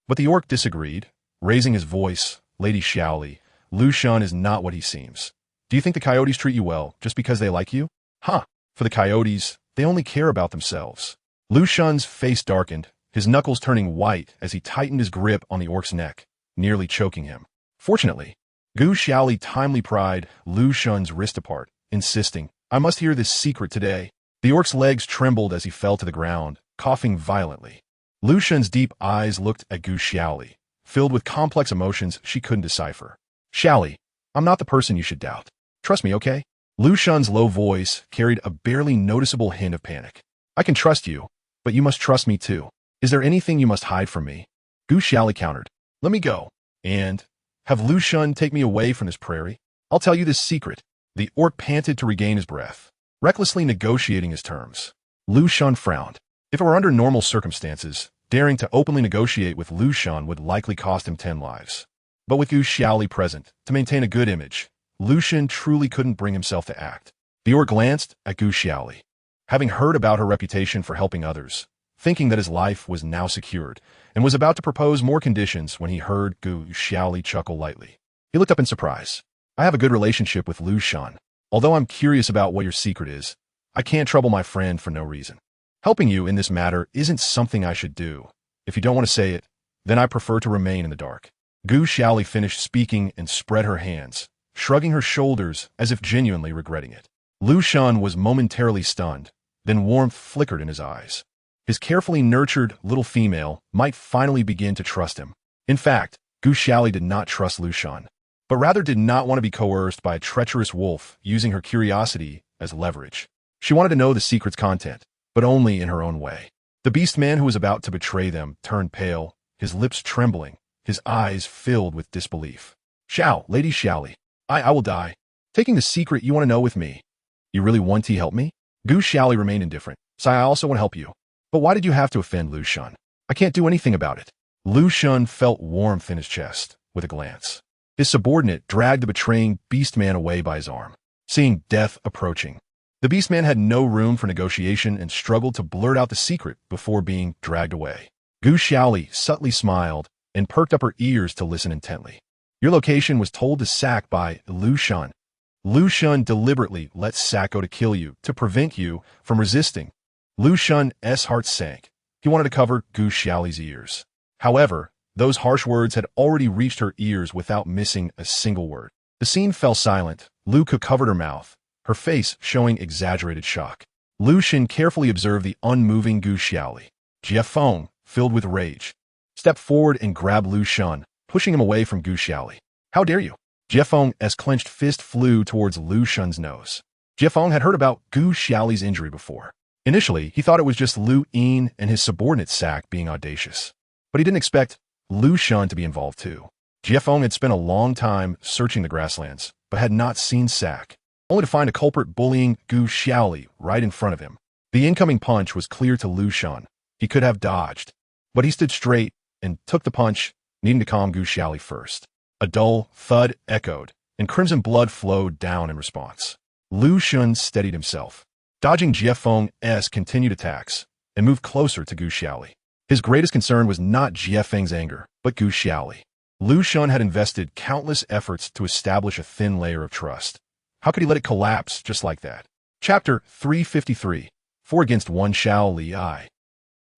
But the orc disagreed, raising his voice. Lady Xiaoli, Lu Xun is not what he seems. Do you think the coyotes treat you well just because they like you? Huh. For the coyotes, they only care about themselves. Lu Xun's face darkened, his knuckles turning white as he tightened his grip on the orc's neck, nearly choking him. Fortunately, Gu Xiaoli timely pried Lu Xun's wrist apart, insisting, I must hear this secret today. The orc's legs trembled as he fell to the ground, coughing violently. Lu Xun's deep eyes looked at Gu Xiaoli, filled with complex emotions she couldn't decipher. Xiaoli, I'm not the person you should doubt. Trust me, okay? Lu Xun's low voice carried a barely noticeable hint of panic. I can trust you, but you must trust me too. Is there anything you must hide from me? Gu Xiaoli countered. Let me go, and have Lu Xun take me away from this prairie. I'll tell you this secret. The orc panted to regain his breath, recklessly negotiating his terms. Lu Xun frowned. If it were under normal circumstances, daring to openly negotiate with Lu Xun would likely cost him 10 lives. But with Gu Xiaoli present, to maintain a good image, Lu Xun truly couldn't bring himself to act. The orc glanced at Gu Xiaoli. Having heard about her reputation for helping others, thinking that his life was now secured, and was about to propose more conditions when he heard Gu Xiaoli chuckle lightly. He looked up in surprise. I have a good relationship with Lu Xun. Although I'm curious about what your secret is, I can't trouble my friend for no reason. Helping you in this matter isn't something I should do. If you don't want to say it, then I prefer to remain in the dark. Gu Xiaoli finished speaking and spread her hands, shrugging her shoulders as if genuinely regretting it. Lu Xun was momentarily stunned, then warmth flickered in his eyes. His carefully nurtured little female might finally begin to trust him. In fact, Gu Xiaoli did not trust Lu Xun, but rather did not want to be coerced by a treacherous wolf using her curiosity as leverage. She wanted to know the secret's content, but only in her own way. The beast man who was about to betray them turned pale, his lips trembling, his eyes filled with disbelief. Lady Xiaoli, I will die. Taking the secret you want to know with me. You really want to help me? Gu Xiaoli remained indifferent. I also want to help you. But why did you have to offend Lu Xun? I can't do anything about it. Lu Xun felt warmth in his chest with a glance. His subordinate dragged the betraying beast man away by his arm, seeing death approaching. The beast man had no room for negotiation and struggled to blurt out the secret before being dragged away. Gu Xiaoli subtly smiled and perked up her ears to listen intently. Your location was told to Sack by Lu Xun. Lu Xun deliberately let Sack go to kill you to prevent you from resisting. Lu Xun's heart sank. He wanted to cover Gu Xiaoli's ears. However, those harsh words had already reached her ears without missing a single word. The scene fell silent, Lu Ke covered her mouth, her face showing exaggerated shock. Lu Xun carefully observed the unmoving Gu Xiaoli. Jie Feng, filled with rage, stepped forward and grabbed Lu Xun, pushing him away from Gu Xiaoli. How dare you? Jie Feng's clenched fist flew towards Lu Xun's nose. Jie Feng had heard about Gu Xiaoli's injury before. Initially, he thought it was just Lu Yin and his subordinate Sack being audacious. But he didn't expect Lu Xun to be involved too. Jie Feng had spent a long time searching the grasslands, but had not seen Sack, only to find a culprit bullying Gu Xiaoli right in front of him. The incoming punch was clear to Lu Xun. He could have dodged, but he stood straight and took the punch, needing to calm Gu Xiaoli first. A dull thud echoed, and crimson blood flowed down in response. Lu Xun steadied himself, dodging Jie Feng's continued attacks, and moved closer to Gu Xiaoli. His greatest concern was not Jie Feng's anger, but Gu Xiaoli. Lu Xun had invested countless efforts to establish a thin layer of trust. How could he let it collapse just like that? Chapter 353, 4 against 1 Xiaoli.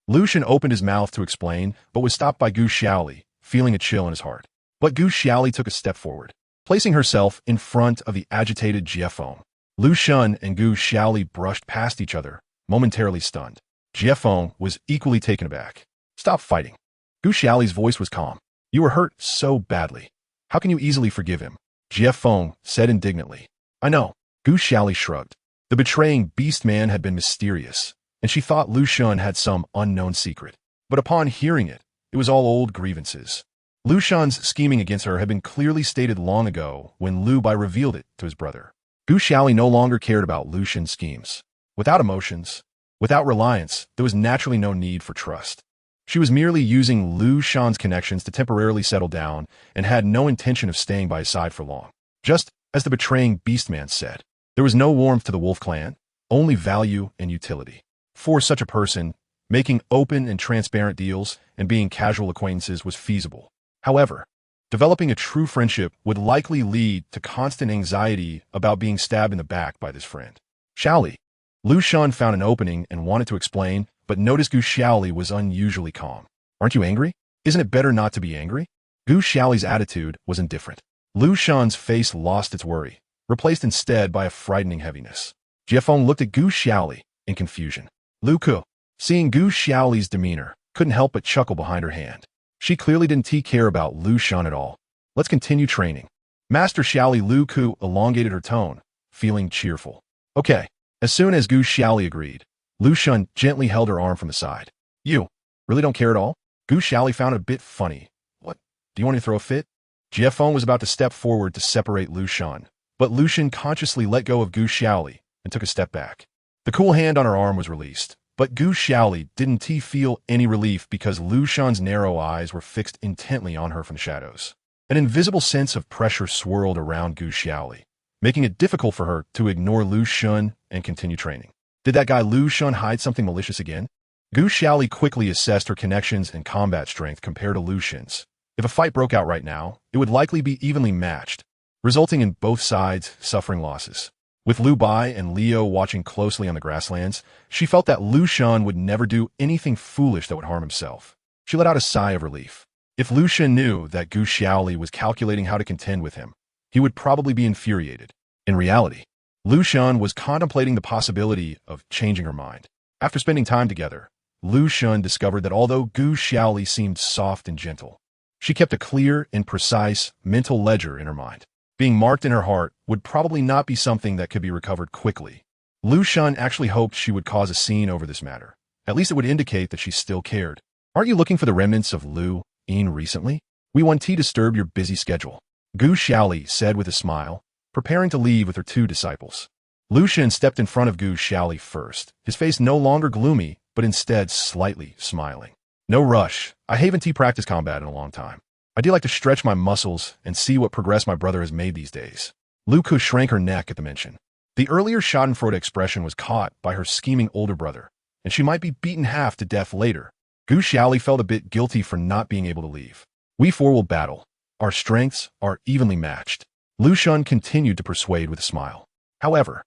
Lu Xun opened his mouth to explain, but was stopped by Gu Xiaoli, feeling a chill in his heart. But Gu Xiaoli took a step forward, placing herself in front of the agitated Jie Feng. Lu Xun and Gu Xiaoli brushed past each other, momentarily stunned. Jie Feng was equally taken aback. Stop fighting. Gu Xiaoli's voice was calm. You were hurt so badly. How can you easily forgive him? Jie Feng said indignantly. I know. Gu Xiaoli shrugged. The betraying beast man had been mysterious, and she thought Lu Xun had some unknown secret. But upon hearing it, it was all old grievances. Lu Xun's scheming against her had been clearly stated long ago when Lu Bai revealed it to his brother. Gu Xiaoli no longer cared about Lu Xun's schemes. Without emotions, without reliance, there was naturally no need for trust. She was merely using Lu Xun's connections to temporarily settle down and had no intention of staying by his side for long. Just as the betraying beastman said, there was no warmth to the Wolf clan, only value and utility. For such a person, making open and transparent deals and being casual acquaintances was feasible. However, developing a true friendship would likely lead to constant anxiety about being stabbed in the back by this friend. Xiaoli. Lu Xun found an opening and wanted to explain, but noticed Gu Xiaoli was unusually calm. Aren't you angry? Isn't it better not to be angry? Gu Xiaoli's attitude was indifferent. Lu Xun's face lost its worry, replaced instead by a frightening heaviness. Jie Feng looked at Gu Xiaoli in confusion. Lu Ke, seeing Gu Xiaoli's demeanor, couldn't help but chuckle behind her hand. She clearly didn't care about Lu Xun at all. Let's continue training. Master Xiaoli. Lu Ke elongated her tone, feeling cheerful. Okay. As soon as Gu Xiaoli agreed, Lu Xun gently held her arm from the side. You really don't care at all? Gu Xiaoli found it a bit funny. What? Do you want me to throw a fit? Jie Feng was about to step forward to separate Lu Xun, but Lu Xun consciously let go of Gu Xiaoli and took a step back. The cool hand on her arm was released, but Gu Xiaoli didn't feel any relief because Lu Xun's narrow eyes were fixed intently on her from the shadows. An invisible sense of pressure swirled around Gu Xiaoli, making it difficult for her to ignore Lu Xun and continue training. Did that guy Lu Xun hide something malicious again? Gu Xiaoli quickly assessed her connections and combat strength compared to Lu Xun's. If a fight broke out right now, it would likely be evenly matched, resulting in both sides suffering losses. With Lu Bai and Leo watching closely on the grasslands, she felt that Lu Xun would never do anything foolish that would harm himself. She let out a sigh of relief. If Lu Xun knew that Gu Xiaoli was calculating how to contend with him, he would probably be infuriated. In reality, Lu Xun was contemplating the possibility of changing her mind. After spending time together, Lu Xun discovered that although Gu Xiaoli seemed soft and gentle, she kept a clear and precise mental ledger in her mind. Being marked in her heart would probably not be something that could be recovered quickly. Lu Xun actually hoped she would cause a scene over this matter. At least it would indicate that she still cared. Aren't you looking for the remnants of Lu Yin recently? We want to disturb your busy schedule, Gu Xiaoli said with a smile, preparing to leave with her two disciples. Lu Xun stepped in front of Gu Xiaoli first, his face no longer gloomy, but instead slightly smiling. No rush. I haven't practiced combat in a long time. I do like to stretch my muscles and see what progress my brother has made these days. Lu Ke shrank her neck at the mention. The earlier schadenfreude expression was caught by her scheming older brother, and she might be beaten half to death later. Gu Xiaoli felt a bit guilty for not being able to leave. We four will battle. Our strengths are evenly matched. Lu Xun continued to persuade with a smile. However,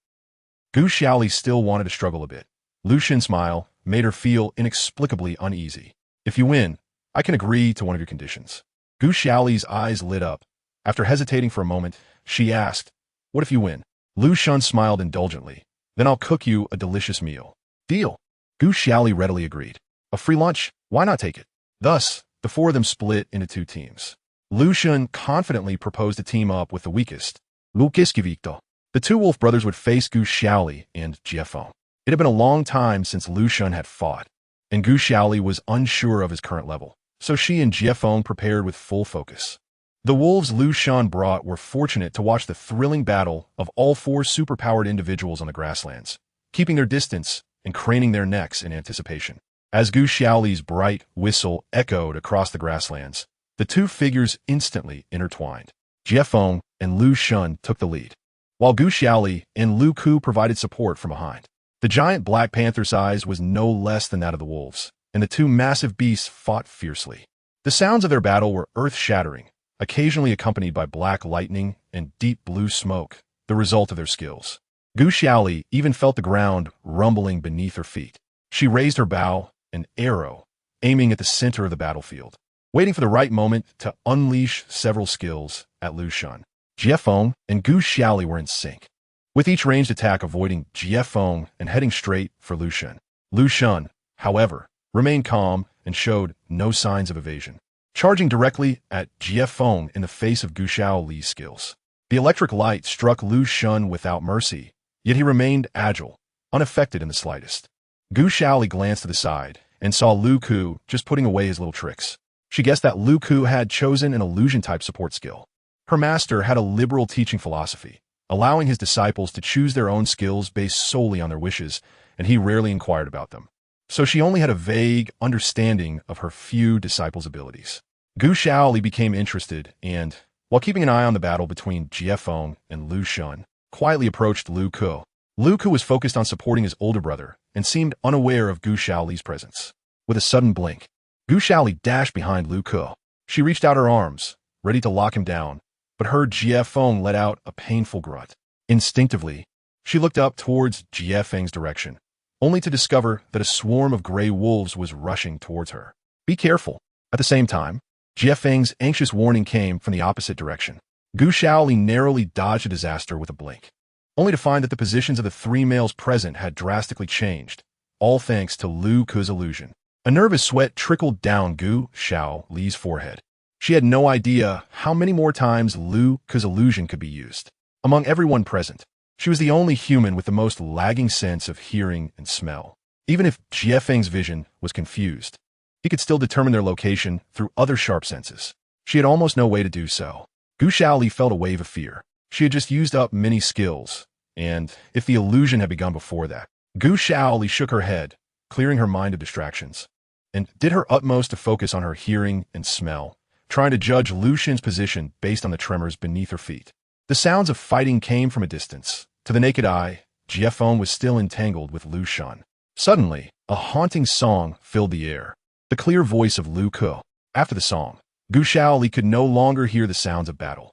Gu Xiaoli still wanted to struggle a bit. Lu Xun's smile made her feel inexplicably uneasy. If you win, I can agree to one of your conditions. Gu Xiaoli's eyes lit up. After hesitating for a moment, she asked, What if you win? Lu Xun smiled indulgently. Then I'll cook you a delicious meal. Deal. Gu Xiaoli readily agreed. A free lunch? Why not take it? Thus, the four of them split into two teams. Lu Xun confidently proposed to team up with the weakest, GuXiaoli. The two wolf brothers would face Gu Xiaoli and Jiefeng. It had been a long time since Lu Xun had fought, and Gu Xiaoli was unsure of his current level, so she and Jiefeng prepared with full focus. The wolves Lu Xun brought were fortunate to watch the thrilling battle of all four superpowered individuals on the grasslands, keeping their distance and craning their necks in anticipation. As Gu Xiaoli's bright whistle echoed across the grasslands, the two figures instantly intertwined. Jiefeng and Lu Xun took the lead, while Gu Xiaoli and Lu Ku provided support from behind. The giant Black Panther size was no less than that of the wolves, and the two massive beasts fought fiercely. The sounds of their battle were earth-shattering, occasionally accompanied by black lightning and deep blue smoke, the result of their skills. Gu Xiaoli even felt the ground rumbling beneath her feet. She raised her bow, an arrow, aiming at the center of the battlefield, waiting for the right moment to unleash several skills at Lu Xun. Jiefeng and Gu Xiaoli were in sync, with each ranged attack avoiding Jiefeng and heading straight for Lu Xun. Lu Xun, however, remained calm and showed no signs of evasion, charging directly at Jiefeng in the face of Gu Xiaoli's skills. The electric light struck Lu Xun without mercy, yet he remained agile, unaffected in the slightest. Gu Xiaoli glanced to the side and saw Lu Ku just putting away his little tricks. She guessed that Lu Ku had chosen an illusion-type support skill. Her master had a liberal teaching philosophy, allowing his disciples to choose their own skills based solely on their wishes, and he rarely inquired about them. So she only had a vague understanding of her few disciples' abilities. Gu Xiaoli became interested and, while keeping an eye on the battle between Jiefeng and Lu Xun, quietly approached Lu Ku. Lu Ku was focused on supporting his older brother and seemed unaware of Gu Xiaoli's presence. With a sudden blink, Gu Xiaoli dashed behind Lu Ku. She reached out her arms, ready to lock him down, but heard Jiefeng let out a painful grunt. Instinctively, she looked up towards Jiefeng's direction, only to discover that a swarm of gray wolves was rushing towards her. Be careful. At the same time, Jiefeng's anxious warning came from the opposite direction. Gu Xiaoli narrowly dodged a disaster with a blink, only to find that the positions of the three males present had drastically changed, all thanks to Lu Ku's illusion. A nervous sweat trickled down Gu Xiaoli's forehead. She had no idea how many more times Lu Ku's illusion could be used. Among everyone present, she was the only human with the most lagging sense of hearing and smell. Even if Jiefeng's vision was confused, he could still determine their location through other sharp senses. She had almost no way to do so. Gu Xiaoli felt a wave of fear. She had just used up many skills, and if the illusion had begun before that, Gu Xiaoli shook her head, clearing her mind of distractions, and did her utmost to focus on her hearing and smell, trying to judge Lu Xun's position based on the tremors beneath her feet. The sounds of fighting came from a distance. To the naked eye, Jiefeng was still entangled with Lu Xun. Suddenly, a haunting song filled the air, the clear voice of Lu Ku. After the song, Gu Xiaoli could no longer hear the sounds of battle.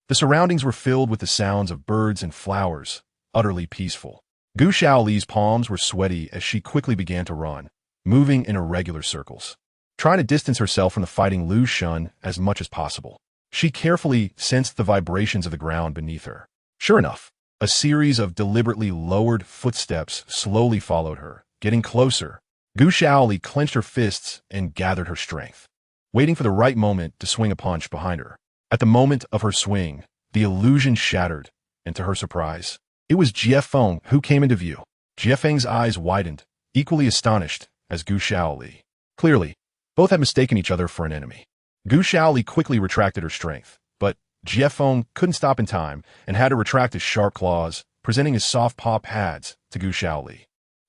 The surroundings were filled with the sounds of birds and flowers, utterly peaceful. Gu Xiaoli's palms were sweaty as she quickly began to run, moving in irregular circles, trying to distance herself from the fighting Lu Xun as much as possible. She carefully sensed the vibrations of the ground beneath her. Sure enough, a series of deliberately lowered footsteps slowly followed her, getting closer. Gu Xiaoli clenched her fists and gathered her strength, waiting for the right moment to swing a punch behind her. At the moment of her swing, the illusion shattered, and to her surprise, it was Jiefeng who came into view. Jiefeng's eyes widened, equally astonished as Gu Xiaoli. Clearly, both had mistaken each other for an enemy. Gu Xiaoli quickly retracted her strength, but Jiefeng couldn't stop in time and had to retract his sharp claws, presenting his soft paw pads to Gu Xiaoli.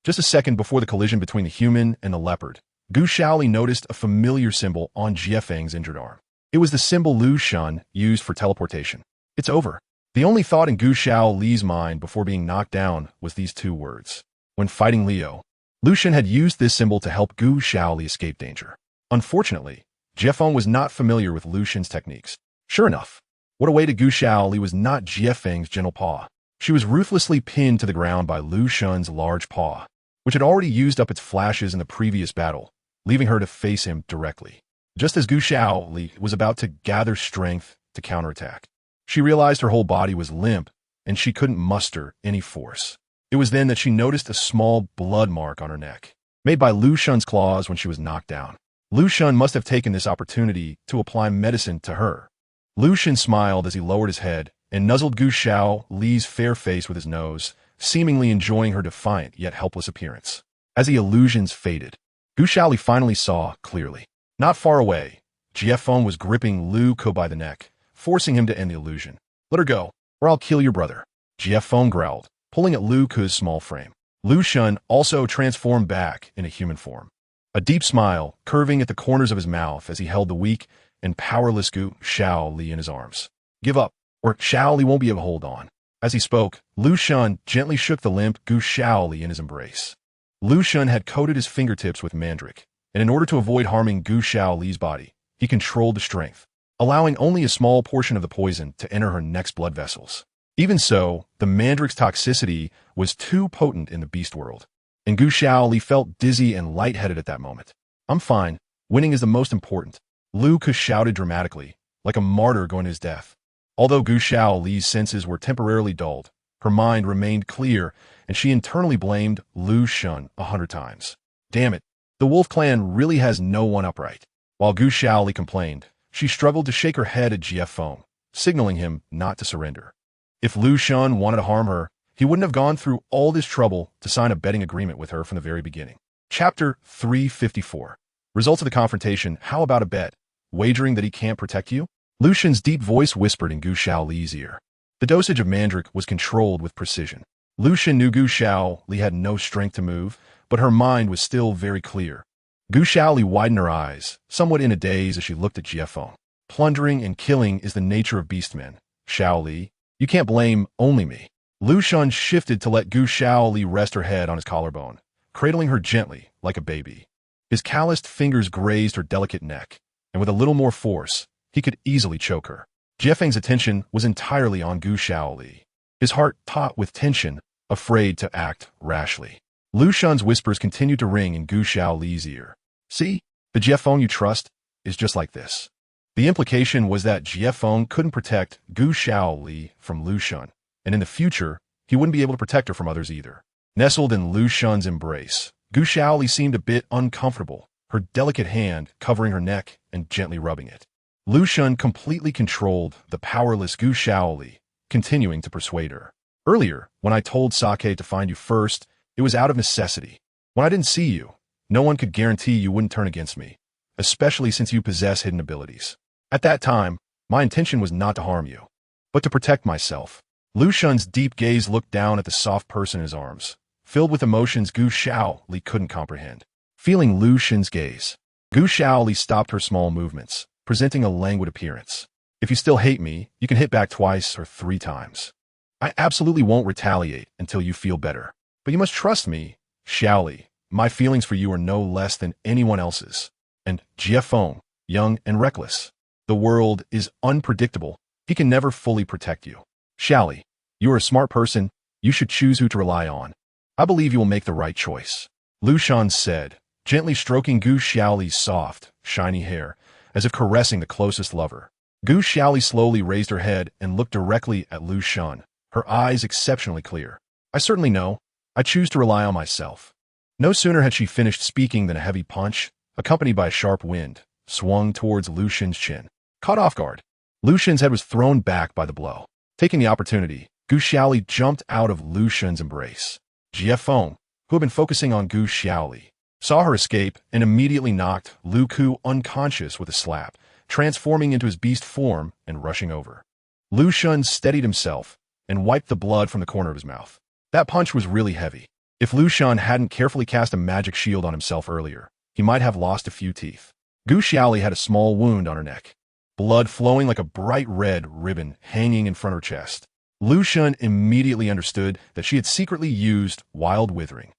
Just a second before the collision between the human and the leopard, Gu Xiaoli noticed a familiar symbol on Jiefeng's injured arm. It was the symbol Lu Xun used for teleportation. It's over. The only thought in Gu Xiaoli's mind before being knocked down was these two words. When fighting Leo, Lu Xun had used this symbol to help Gu Xiaoli escape danger. Unfortunately, Jiefeng was not familiar with Lu Xun's techniques. Sure enough, what awaited Gu Xiaoli was not Jiefeng's gentle paw. She was ruthlessly pinned to the ground by Lu Xun's large paw, which had already used up its flashes in the previous battle, leaving her to face him directly. Just as Gu Xiaoli was about to gather strength to counterattack, she realized her whole body was limp and she couldn't muster any force. It was then that she noticed a small blood mark on her neck, made by Lu Shun's claws when she was knocked down. Lu Shun must have taken this opportunity to apply medicine to her. Lu Shun smiled as he lowered his head and nuzzled Gu Xiaoli's fair face with his nose, seemingly enjoying her defiant yet helpless appearance. As the illusions faded, Gu Xiaoli finally saw clearly. Not far away, Jiefeng was gripping Lu Ke by the neck, forcing him to end the illusion. "Let her go, or I'll kill your brother," Jiefeng growled, pulling at Lu Ke's small frame. Lu Shun also transformed back into human form, a deep smile curving at the corners of his mouth as he held the weak and powerless Gu Xiaoli in his arms. "Give up, or Xiaoli won't be able to hold on." As he spoke, Lu Shun gently shook the limp Gu Xiaoli in his embrace. Lu Shun had coated his fingertips with mandrake, and in order to avoid harming Gu Xiaoli's body, he controlled the strength, allowing only a small portion of the poison to enter her neck's blood vessels. Even so, the mandrake's toxicity was too potent in the beast world, and Gu Xiaoli felt dizzy and lightheaded at that moment. "I'm fine. Winning is the most important," Lu Ke shouted dramatically, like a martyr going to his death. Although Gu Xiaoli's senses were temporarily dulled, her mind remained clear, and she internally blamed Lu Shun 100 times. "Damn it, the Wolf Clan really has no one upright." While Gu Xiaoli complained, she struggled to shake her head at Jiefeng, signaling him not to surrender. If Lu Shun wanted to harm her, he wouldn't have gone through all this trouble to sign a betting agreement with her from the very beginning. Chapter 354. Results of the confrontation. How about a bet? Wagering that he can't protect you? Lu Shun's deep voice whispered in Gu Xiaoli's ear. The dosage of mandrake was controlled with precision. Lu Shun knew Gu Xiaoli had no strength to move, but her mind was still very clear. Gu Xiaoli widened her eyes, somewhat in a daze as she looked at Jiefeng. "Plundering and killing is the nature of beastmen. Xiaoli, you can't blame only me." Lu Shun shifted to let Gu Xiaoli rest her head on his collarbone, cradling her gently like a baby. His calloused fingers grazed her delicate neck, and with a little more force, he could easily choke her. Jiefeng's attention was entirely on Gu Xiaoli, his heart taut with tension, afraid to act rashly. Lu Shun's whispers continued to ring in Gu Xiaoli's ear. "See, the Jiefeng you trust is just like this." The implication was that Jiefeng couldn't protect Gu Xiaoli from Lu Shun, and in the future, he wouldn't be able to protect her from others either. Nestled in Lu Shun's embrace, Gu Xiaoli seemed a bit uncomfortable, her delicate hand covering her neck and gently rubbing it. Lu Shun completely controlled the powerless Gu Xiaoli, continuing to persuade her. "Earlier, when I told Sake to find you first, it was out of necessity. When I didn't see you, no one could guarantee you wouldn't turn against me, especially since you possess hidden abilities. At that time, my intention was not to harm you, but to protect myself." Lu Shun's deep gaze looked down at the soft person in his arms, filled with emotions Gu Xiaoli couldn't comprehend. Feeling Lu Shun's gaze, Gu Xiaoli stopped her small movements, presenting a languid appearance. "If you still hate me, you can hit back 2 or 3 times. I absolutely won't retaliate until you feel better. But you must trust me, Xiaoli. My feelings for you are no less than anyone else's. And Jiefeng, young and reckless. The world is unpredictable. He can never fully protect you. Xiaoli, you are a smart person. You should choose who to rely on. I believe you will make the right choice," Lu Shun said, gently stroking Gu Xiaoli's soft, shiny hair, as if caressing the closest lover. Gu Xiaoli slowly raised her head and looked directly at Lu Shun, her eyes exceptionally clear. "I certainly know. I choose to rely on myself." No sooner had she finished speaking than a heavy punch, accompanied by a sharp wind, swung towards Lu Shun's chin. Caught off guard, Lu Shun's head was thrown back by the blow. Taking the opportunity, Gu Xiaoli jumped out of Lu Shun's embrace. Jiefeng, who had been focusing on Gu Xiaoli, saw her escape and immediately knocked Lu Ke unconscious with a slap, transforming into his beast form and rushing over. Lu Shun steadied himself and wiped the blood from the corner of his mouth. That punch was really heavy. If Lu Shun hadn't carefully cast a magic shield on himself earlier, he might have lost a few teeth. Gu Xiaoli had a small wound on her neck, blood flowing like a bright red ribbon hanging in front of her chest. Lu Shun immediately understood that she had secretly used wild withering.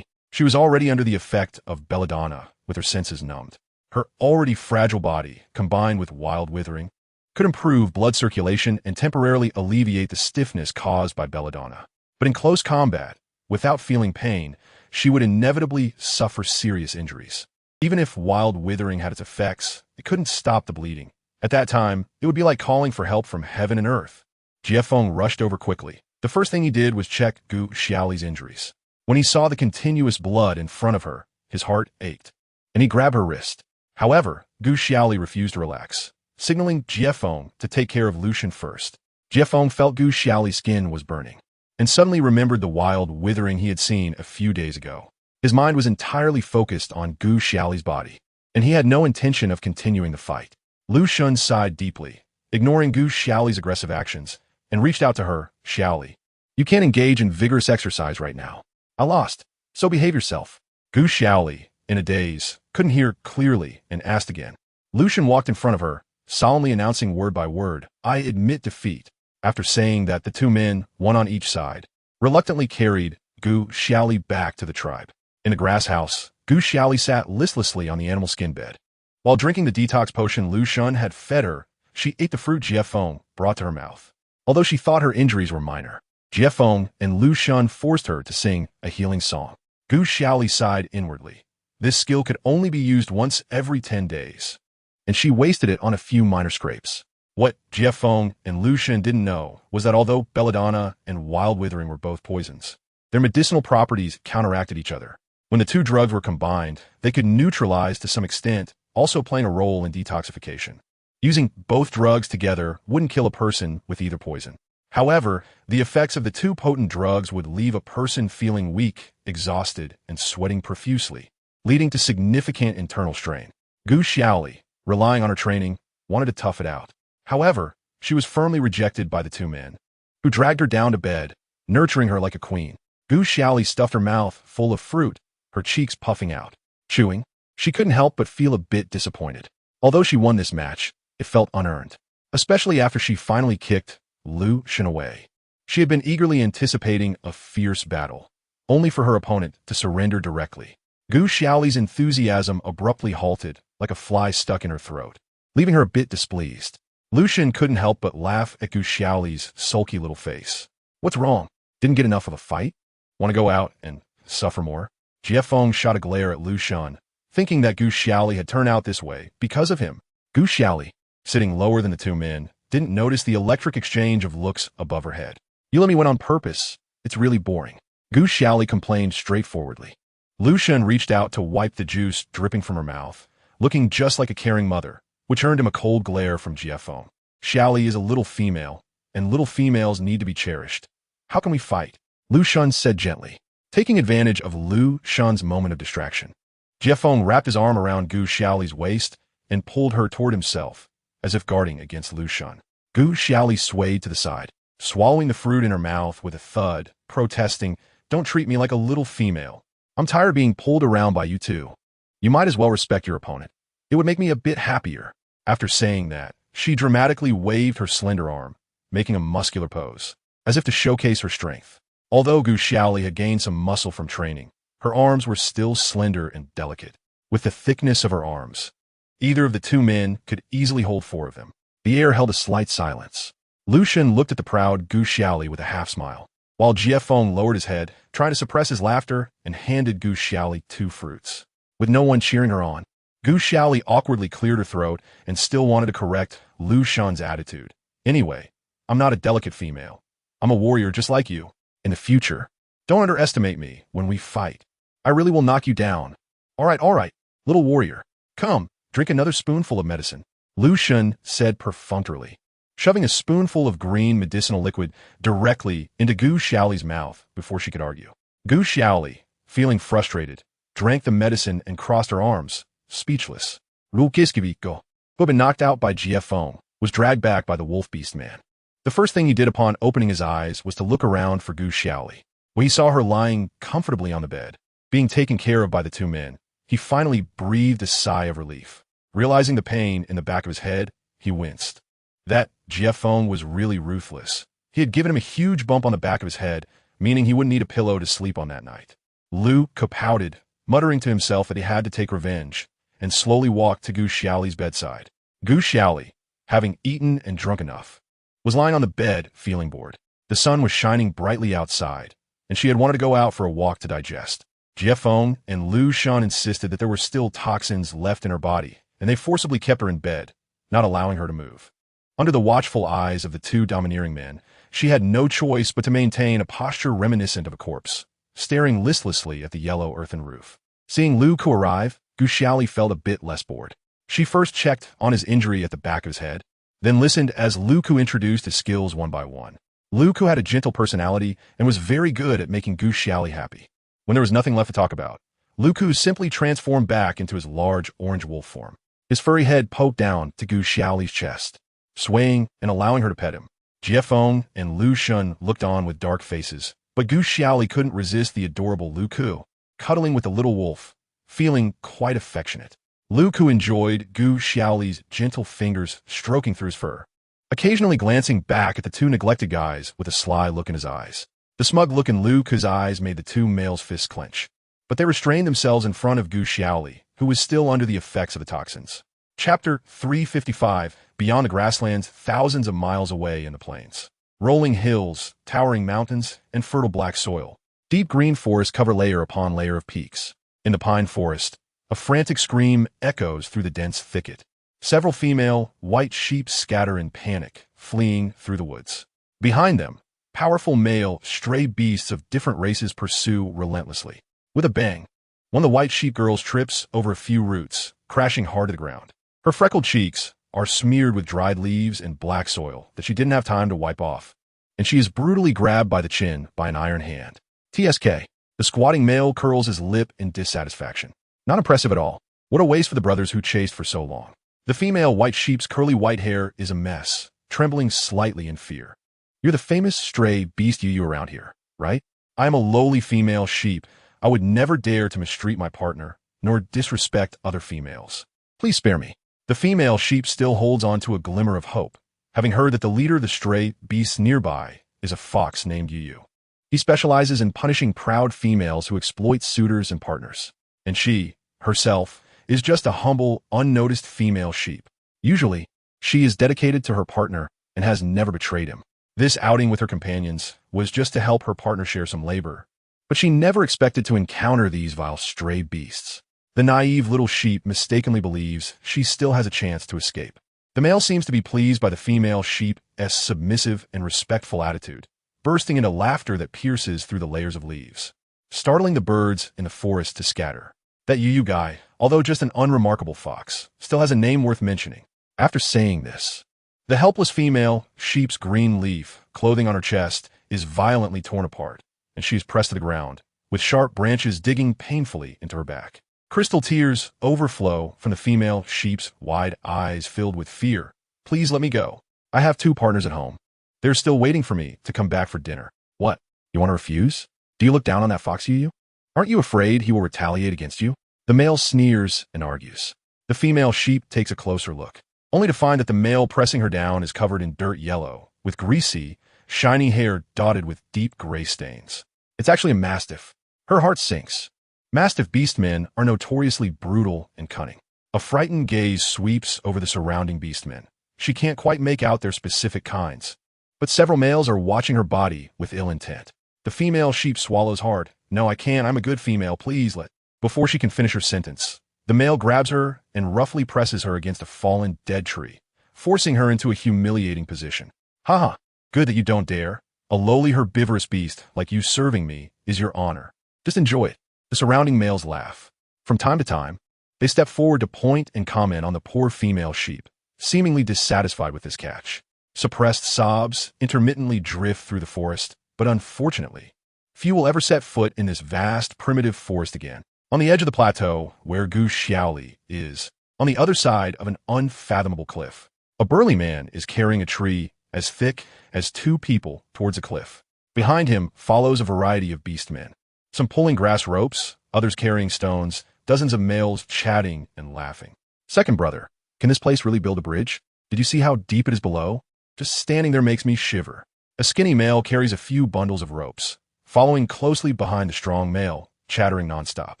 She was already under the effect of belladonna, with her senses numbed. Her already fragile body, combined with wild withering, could improve blood circulation and temporarily alleviate the stiffness caused by belladonna. But in close combat, without feeling pain, she would inevitably suffer serious injuries. Even if wild withering had its effects, it couldn't stop the bleeding. At that time, it would be like calling for help from heaven and earth. Jiefeng rushed over quickly, The first thing he did was check Gu Xiaoli's injuries. When he saw the continuous blood in front of her, his heart ached, and he grabbed her wrist. However, Gu Xiaoli refused to relax, signaling Jiefeng to take care of Lucian first. Jiefeng felt Gu Xiaoli's skin was burning, and suddenly remembered the wild withering he had seen a few days ago. His mind was entirely focused on Gu Xiaoli's body, and he had no intention of continuing the fight. Lucian sighed deeply, ignoring Gu Xiaoli's aggressive actions, and reached out to her. Xiaoli, you can't engage in vigorous exercise right now. I lost, so behave yourself. Gu Xiaoli, in a daze, couldn't hear clearly and asked again. Lucian walked in front of her, solemnly announcing word by word, I admit defeat. After saying that, the two men, one on each side, reluctantly carried Gu Xiaoli back to the tribe. In the grass house, Gu Xiaoli sat listlessly on the animal skin bed. While drinking the detox potion Lucian had fed her, she ate the fruit Jiefeng brought to her mouth. Although she thought her injuries were minor, Jiefeng and Lucian forced her to sing a healing song. Gu Xiaoli sighed inwardly. This skill could only be used once every 10 days, and she wasted it on a few minor scrapes. What Jiefeng and Lucian didn't know was that although belladonna and wild withering were both poisons, their medicinal properties counteracted each other. When the two drugs were combined, they could neutralize to some extent, also playing a role in detoxification. Using both drugs together wouldn't kill a person with either poison. However, the effects of the two potent drugs would leave a person feeling weak, exhausted, and sweating profusely, leading to significant internal strain. Gu Xiaoli, relying on her training, wanted to tough it out. However, she was firmly rejected by the two men, who dragged her down to bed, nurturing her like a queen. Gu Xiaoli stuffed her mouth full of fruit, her cheeks puffing out. Chewing, she couldn't help but feel a bit disappointed. Although she won this match, it felt unearned, especially after she finally kicked Lucian away. She had been eagerly anticipating a fierce battle, only for her opponent to surrender directly. Gu Xiaoli's enthusiasm abruptly halted, like a fly stuck in her throat, leaving her a bit displeased. Lucian couldn't help but laugh at Gu Xiaoli's sulky little face. What's wrong? Didn't get enough of a fight? Want to go out and suffer more? Jiefeng shot a glare at Lucian, thinking that Gu Xiaoli had turned out this way because of him. Gu Xiaoli, sitting lower than the two men, didn't notice the electric exchange of looks above her head. You let me win on purpose. It's really boring. Gu Xiaoli complained straightforwardly. Lucian reached out to wipe the juice dripping from her mouth, looking just like a caring mother, which earned him a cold glare from Jiefeng. Xiaoli is a little female, and little females need to be cherished. How can we fight? Lucian said gently, taking advantage of Lucian's moment of distraction. Jiefeng wrapped his arm around Gu Xiaoli's waist and pulled her toward himself, as if guarding against Lucian. Gu Xiaoli swayed to the side, swallowing the fruit in her mouth with a thud, protesting, Don't treat me like a little female. I'm tired of being pulled around by you two. You might as well respect your opponent. It would make me a bit happier. After saying that, she dramatically waved her slender arm, making a muscular pose, as if to showcase her strength. Although Gu Xiaoli had gained some muscle from training, her arms were still slender and delicate. With the thickness of her arms, either of the two men could easily hold four of them. The air held a slight silence. Lucian looked at the proud Gu Xiaoli with a half-smile, while Jiefeng lowered his head, trying to suppress his laughter, and handed Gu Xiaoli 2 fruits. With no one cheering her on, Gu Xiaoli awkwardly cleared her throat and still wanted to correct Lucian's attitude. Anyway, I'm not a delicate female. I'm a warrior just like you. In the future, don't underestimate me when we fight. I really will knock you down. All right, little warrior. Come, drink another spoonful of medicine, Lucian said perfunctorily, shoving a spoonful of green medicinal liquid directly into Gu Xiaoli's mouth before she could argue. Gu Xiaoli, feeling frustrated, drank the medicine and crossed her arms, speechless. GuXiaoli, who had been knocked out by Jiefeng, was dragged back by the wolf beast man. The first thing he did upon opening his eyes was to look around for Gu Xiaoli. When he saw her lying comfortably on the bed, being taken care of by the two men, he finally breathed a sigh of relief. Realizing the pain in the back of his head, he winced. That Jiefeng was really ruthless. He had given him a huge bump on the back of his head, meaning he wouldn't need a pillow to sleep on that night. Lu pouted, muttering to himself that he had to take revenge, and slowly walked to Gu Xiaoli's bedside. Gu Xiaoli, having eaten and drunk enough, was lying on the bed, feeling bored. The sun was shining brightly outside, and she had wanted to go out for a walk to digest. Jiefeng and Lucian insisted that there were still toxins left in her body, and they forcibly kept her in bed, not allowing her to move. Under the watchful eyes of the two domineering men, she had no choice but to maintain a posture reminiscent of a corpse, staring listlessly at the yellow earthen roof. Seeing Lu Ku arrive, Gu Xiaoli felt a bit less bored. She first checked on his injury at the back of his head, then listened as Lu Ku introduced his skills one by one. Lu Ku had a gentle personality and was very good at making Gu Xiaoli happy. When there was nothing left to talk about, Lu Ku simply transformed back into his large orange wolf form. His furry head poked down to Gu Xiaoli's chest, swaying and allowing her to pet him. Jiefeng and Lu Shun looked on with dark faces, but Gu Xiaoli couldn't resist the adorable Lu Ku, cuddling with the little wolf, feeling quite affectionate. Lu Ku enjoyed Gu Xiaoli's gentle fingers stroking through his fur, occasionally glancing back at the two neglected guys with a sly look in his eyes. The smug look in Lu Ku's eyes made the two males' fists clench, but they restrained themselves in front of Gu Xiaoli, who was still under the effects of the toxins. Chapter 355, Beyond the Grasslands, thousands of miles away in the plains. Rolling hills, towering mountains, and fertile black soil. Deep green forests cover layer upon layer of peaks. In the pine forest, a frantic scream echoes through the dense thicket. Several female, white sheep scatter in panic, fleeing through the woods. Behind them, powerful male, stray beasts of different races pursue relentlessly. With a bang, one of the white sheep girls trips over a few roots, crashing hard to the ground. Her freckled cheeks are smeared with dried leaves and black soil that she didn't have time to wipe off, and she is brutally grabbed by the chin by an iron hand. TSK. The squatting male curls his lip in dissatisfaction. Not impressive at all. What a waste for the brothers who chased for so long. The female white sheep's curly white hair is a mess, trembling slightly in fear. You're the famous stray beast you around here, right? I am a lowly female sheep. I would never dare to mistreat my partner, nor disrespect other females. Please spare me. The female sheep still holds on to a glimmer of hope, having heard that the leader of the stray beasts nearby is a fox named Yu. He specializes in punishing proud females who exploit suitors and partners. And she, herself, is just a humble, unnoticed female sheep. Usually, she is dedicated to her partner and has never betrayed him. This outing with her companions was just to help her partner share some labor, but she never expected to encounter these vile stray beasts. The naive little sheep mistakenly believes she still has a chance to escape. The male seems to be pleased by the female sheep's submissive and respectful attitude, bursting into laughter that pierces through the layers of leaves, startling the birds in the forest to scatter. That Yu guy, although just an unremarkable fox, still has a name worth mentioning. After saying this, the helpless female sheep's green leaf, clothing on her chest, is violently torn apart, and she is pressed to the ground, with sharp branches digging painfully into her back. Crystal tears overflow from the female sheep's wide eyes filled with fear. Please let me go. I have two partners at home. They're still waiting for me to come back for dinner. What? You want to refuse? Do you look down on that fox Yu? Aren't you afraid he will retaliate against you? The male sneers and argues. The female sheep takes a closer look, only to find that the male pressing her down is covered in dirt yellow, with greasy, shiny hair dotted with deep gray stains. It's actually a mastiff. Her heart sinks. Mastiff beastmen are notoriously brutal and cunning. A frightened gaze sweeps over the surrounding beastmen. She can't quite make out their specific kinds, but several males are watching her body with ill intent. The female sheep swallows hard. No, I can't. I'm a good female. Please let. Before she can finish her sentence, the male grabs her and roughly presses her against a fallen dead tree, forcing her into a humiliating position. Haha, good that you don't dare. A lowly herbivorous beast like you serving me is your honor. Just enjoy it. The surrounding males laugh. From time to time, they step forward to point and comment on the poor female sheep, seemingly dissatisfied with this catch. Suppressed sobs intermittently drift through the forest, but unfortunately, few will ever set foot in this vast, primitive forest again. On the edge of the plateau, where Gu Xiaoli is, on the other side of an unfathomable cliff, a burly man is carrying a tree as thick as two people towards a cliff. Behind him follows a variety of beastmen, some pulling grass ropes, others carrying stones, dozens of males chatting and laughing. Second brother, can this place really build a bridge? Did you see how deep it is below? Just standing there makes me shiver. A skinny male carries a few bundles of ropes, following closely behind the strong male, chattering nonstop.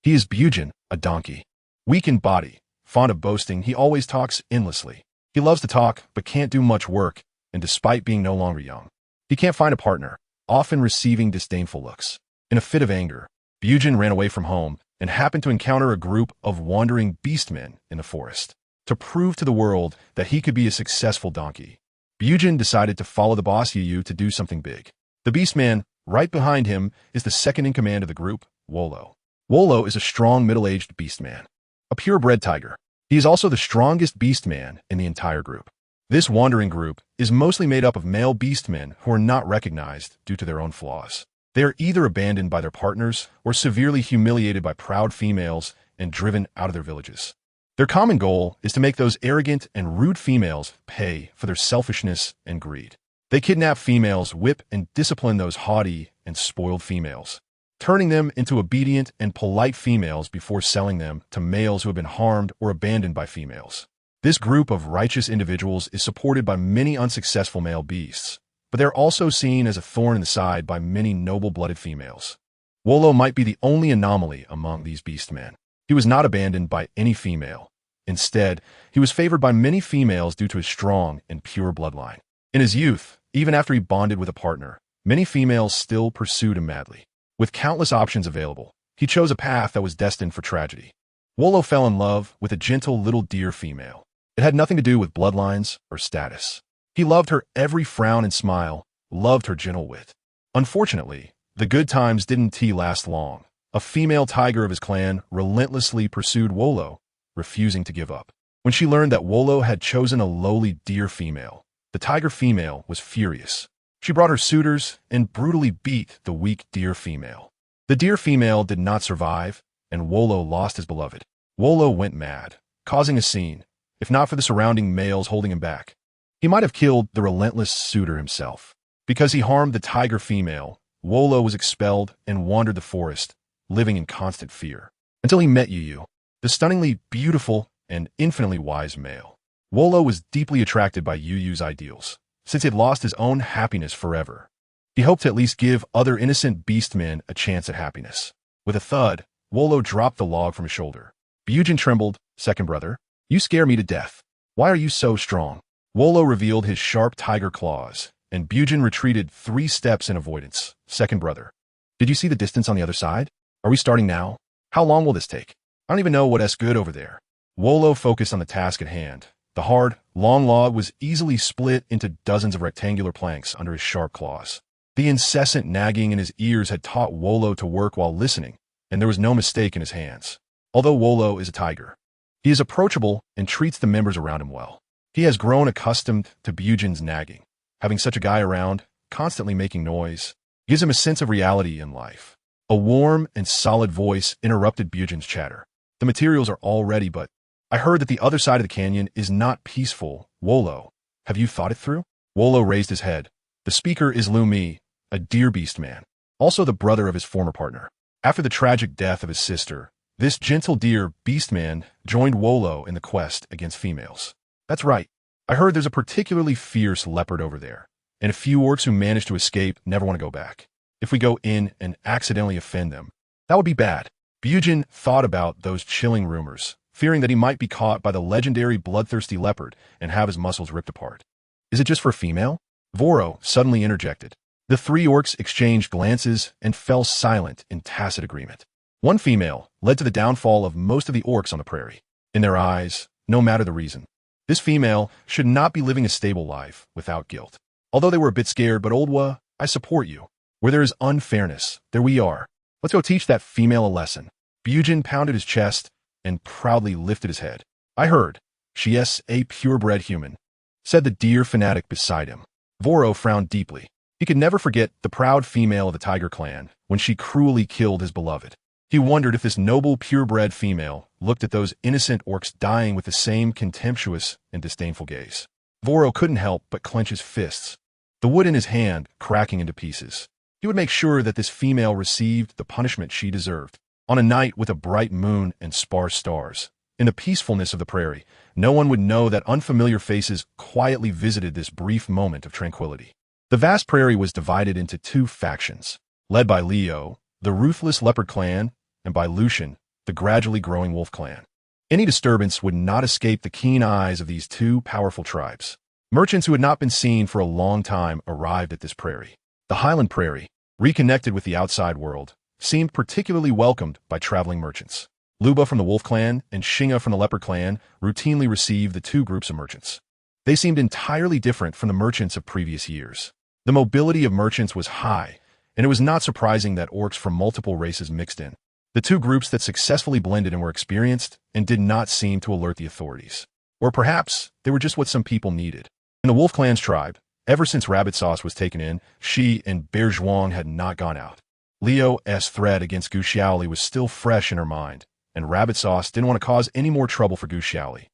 He is Bujin, a donkey. Weak in body, fond of boasting, he always talks endlessly. He loves to talk, but can't do much work, and despite being no longer young, he can't find a partner, often receiving disdainful looks. In a fit of anger, Bujin ran away from home and happened to encounter a group of wandering beastmen in the forest. To prove to the world that he could be a successful donkey, Bujin decided to follow the boss Yu to do something big. The Beastman, right behind him, is the second in command of the group, Wolo. Wolo is a strong middle-aged beastman, a purebred tiger. He is also the strongest beastman in the entire group. This wandering group is mostly made up of male beastmen who are not recognized due to their own flaws. They are either abandoned by their partners or severely humiliated by proud females and driven out of their villages. Their common goal is to make those arrogant and rude females pay for their selfishness and greed. They kidnap females, whip and discipline those haughty and spoiled females, turning them into obedient and polite females before selling them to males who have been harmed or abandoned by females. This group of righteous individuals is supported by many unsuccessful male beasts, but they're also seen as a thorn in the side by many noble-blooded females. Wolo might be the only anomaly among these beastmen. He was not abandoned by any female. Instead, he was favored by many females due to his strong and pure bloodline. In his youth, even after he bonded with a partner, many females still pursued him madly. With countless options available, he chose a path that was destined for tragedy. Wolo fell in love with a gentle little deer female. It had nothing to do with bloodlines or status. He loved her every frown and smile, loved her gentle wit. Unfortunately, the good times didn't last long. A female tiger of his clan relentlessly pursued Wolo, refusing to give up. When she learned that Wolo had chosen a lowly deer female, the tiger female was furious. She brought her suitors and brutally beat the weak deer female. The deer female did not survive, and Wolo lost his beloved. Wolo went mad, causing a scene, if not for the surrounding males holding him back. He might have killed the relentless suitor himself. Because he harmed the tiger female, Wolo was expelled and wandered the forest, living in constant fear, until he met Yu, the stunningly beautiful and infinitely wise male. Wolo was deeply attracted by Yu's ideals, since he had lost his own happiness forever. He hoped to at least give other innocent beastmen a chance at happiness. With a thud, Wolo dropped the log from his shoulder. Bujin trembled. "Second brother, you scare me to death. Why are you so strong?" Wolo revealed his sharp tiger claws, and Bujin retreated 3 steps in avoidance. "Second brother, did you see the distance on the other side? Are we starting now? How long will this take? I don't even know what's good over there." Wolo focused on the task at hand. The hard, long log was easily split into dozens of rectangular planks under his sharp claws. The incessant nagging in his ears had taught Wolo to work while listening, and there was no mistake in his hands. Although Wolo is a tiger, he is approachable and treats the members around him well. He has grown accustomed to Bujin's nagging. Having such a guy around, constantly making noise, gives him a sense of reality in life. A warm and solid voice interrupted Bujin's chatter. "The materials are all ready, but I heard that the other side of the canyon is not peaceful. Wolo, have you thought it through?" Wolo raised his head. The speaker is Lumi, a deer beast man, also the brother of his former partner. After the tragic death of his sister, this gentle deer beast man joined Wolo in the quest against females. "That's right. I heard there's a particularly fierce leopard over there, and a few orcs who manage to escape never want to go back. If we go in and accidentally offend them, that would be bad." Bujin thought about those chilling rumors, fearing that he might be caught by the legendary bloodthirsty leopard and have his muscles ripped apart. "Is it just for a female?" Voro suddenly interjected. The 3 orcs exchanged glances and fell silent in tacit agreement. One female led to the downfall of most of the orcs on the prairie. In their eyes, no matter the reason, this female should not be living a stable life without guilt. Although they were a bit scared, but Oldwa, I support you. Where there is unfairness, there we are. Let's go teach that female a lesson. Bujin pounded his chest and proudly lifted his head. "I heard. She is a purebred human," said the deer fanatic beside him. Voro frowned deeply. He could never forget the proud female of the tiger clan when she cruelly killed his beloved. He wondered if this noble purebred female looked at those innocent orcs dying with the same contemptuous and disdainful gaze. Voro couldn't help but clench his fists, the wood in his hand cracking into pieces. He would make sure that this female received the punishment she deserved. On a night with a bright moon and sparse stars, in the peacefulness of the prairie, no one would know that unfamiliar faces quietly visited this brief moment of tranquility. The vast prairie was divided into 2 factions, led by Leo, the ruthless leopard clan, and by Lucian, the gradually growing wolf clan. Any disturbance would not escape the keen eyes of these 2 powerful tribes. Merchants who had not been seen for a long time arrived at this prairie. The highland prairie, reconnected with the outside world, seemed particularly welcomed by traveling merchants. Luba from the wolf clan and Shinga from the leopard clan routinely received the 2 groups of merchants. They seemed entirely different from the merchants of previous years. The mobility of merchants was high, and it was not surprising that orcs from multiple races mixed in. The two groups that successfully blended and were experienced and did not seem to alert the authorities. Or perhaps they were just what some people needed. In the Wolf Clan's tribe, ever since Rabbit Sauce was taken in, she and Bear Zhuang had not gone out. Leo's threat against Gu Xiaoli was still fresh in her mind, and Rabbit Sauce didn't want to cause any more trouble for Gu Xiaoli,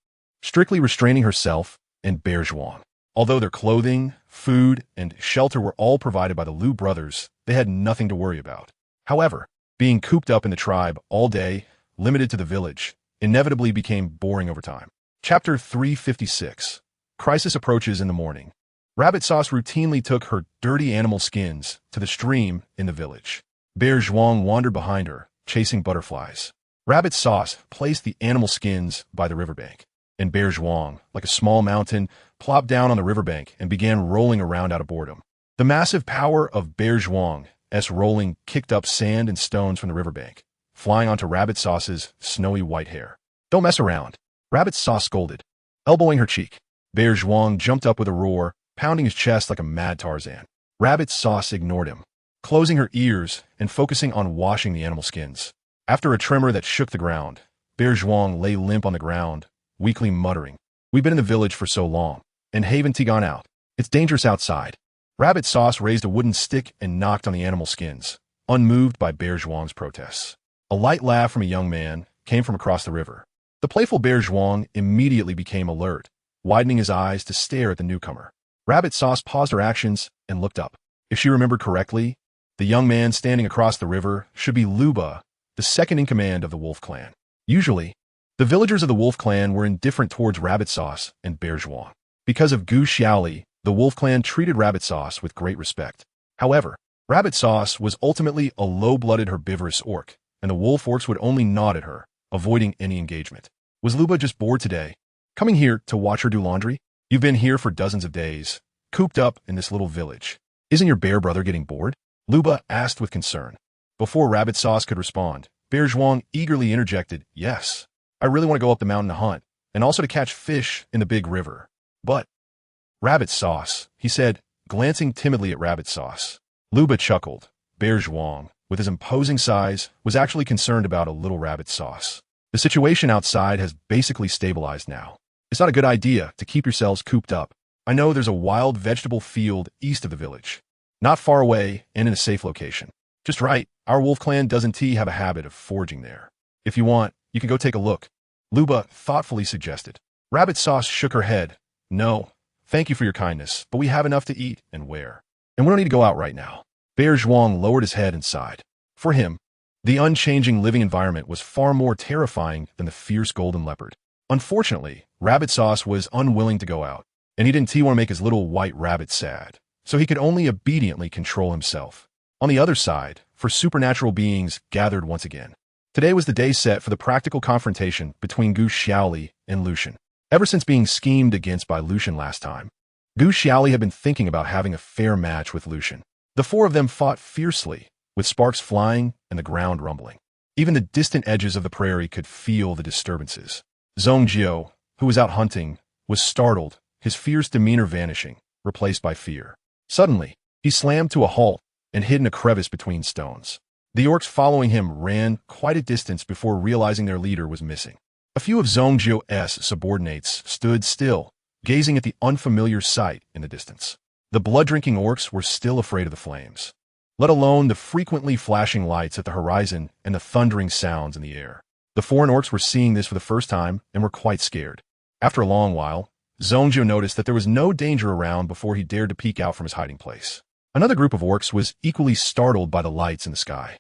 strictly restraining herself and Bear Zhuang. Although their clothing, food, and shelter were all provided by the Liu brothers, they had nothing to worry about. However, being cooped up in the tribe all day, limited to the village, inevitably became boring over time. Chapter 356. Crisis approaches in the morning. Rabbit Sauce routinely took her dirty animal skins to the stream in the village. Bear Zhuang wandered behind her, chasing butterflies. Rabbit Sauce placed the animal skins by the riverbank, and Bear Zhuang, like a small mountain, plopped down on the riverbank and began rolling around out of boredom. The massive power of Bear Zhuang's rolling kicked up sand and stones from the riverbank, flying onto Rabbit Sauce's snowy white hair. "Don't mess around," Rabbit Sauce scolded, elbowing her cheek. Bear Zhuang jumped up with a roar, pounding his chest like a mad Tarzan. Rabbit Sauce ignored him, closing her ears and focusing on washing the animal skins. After a tremor that shook the ground, Bear Zhuang lay limp on the ground, weakly muttering, "We've been in the village for so long, and haven't gone out. It's dangerous outside." Rabbit Sauce raised a wooden stick and knocked on the animal skins, unmoved by Bear Zhuang's protests. A light laugh from a young man came from across the river. The playful Bear Zhuang immediately became alert, widening his eyes to stare at the newcomer. Rabbit Sauce paused her actions and looked up. If she remembered correctly, the young man standing across the river should be Luba, the second in command of the Wolf Clan. Usually, the villagers of the Wolf Clan were indifferent towards Rabbit Sauce and Bear Zhuang. Because of Gu Xiaoli, the Wolf Clan treated Rabbit Sauce with great respect. However, Rabbit Sauce was ultimately a low-blooded herbivorous orc, and the wolf orcs would only nod at her, avoiding any engagement. Was Luba just bored today, coming here to watch her do laundry? You've been here for dozens of days, cooped up in this little village. Isn't your bear brother getting bored? Luba asked with concern. Before Rabbit Sauce could respond, Bear Zhuang eagerly interjected, "Yes, I really want to go up the mountain to hunt, and also to catch fish in the big river. But Rabbit Sauce," he said, glancing timidly at Rabbit Sauce. Luba chuckled. Bear Zhuang, with his imposing size, was actually concerned about a little Rabbit Sauce. The situation outside has basically stabilized now. It's not a good idea to keep yourselves cooped up. I know there's a wild vegetable field east of the village, not far away and in a safe location. Just right, our Wolf Clan doesn't have a habit of foraging there. If you want, you can go take a look, Luba thoughtfully suggested. Rabbit Sauce shook her head. "No, thank you for your kindness, but we have enough to eat and wear, and we don't need to go out right now." Bear Zhuang lowered his head and sighed. For him, the unchanging living environment was far more terrifying than the fierce golden leopard. Unfortunately, Rabbit Sauce was unwilling to go out, and he didn't want to make his little white rabbit sad, so he could only obediently control himself. On the other side, for supernatural beings gathered once again. Today was the day set for the practical confrontation between Gu Xiaoli and Lucian. Ever since being schemed against by Lucian last time, Gu Xiaoli had been thinking about having a fair match with Lucian. The four of them fought fiercely, with sparks flying and the ground rumbling. Even the distant edges of the prairie could feel the disturbances. Zongjio, who was out hunting, was startled, his fierce demeanor vanishing, replaced by fear. Suddenly, he slammed to a halt and hid in a crevice between stones. The orcs following him ran quite a distance before realizing their leader was missing. A few of Zongjio's subordinates stood still, gazing at the unfamiliar sight in the distance. The blood-drinking orcs were still afraid of the flames, let alone the frequently flashing lights at the horizon and the thundering sounds in the air. The foreign orcs were seeing this for the first time and were quite scared. After a long while, Zongjio noticed that there was no danger around before he dared to peek out from his hiding place. Another group of orcs was equally startled by the lights in the sky.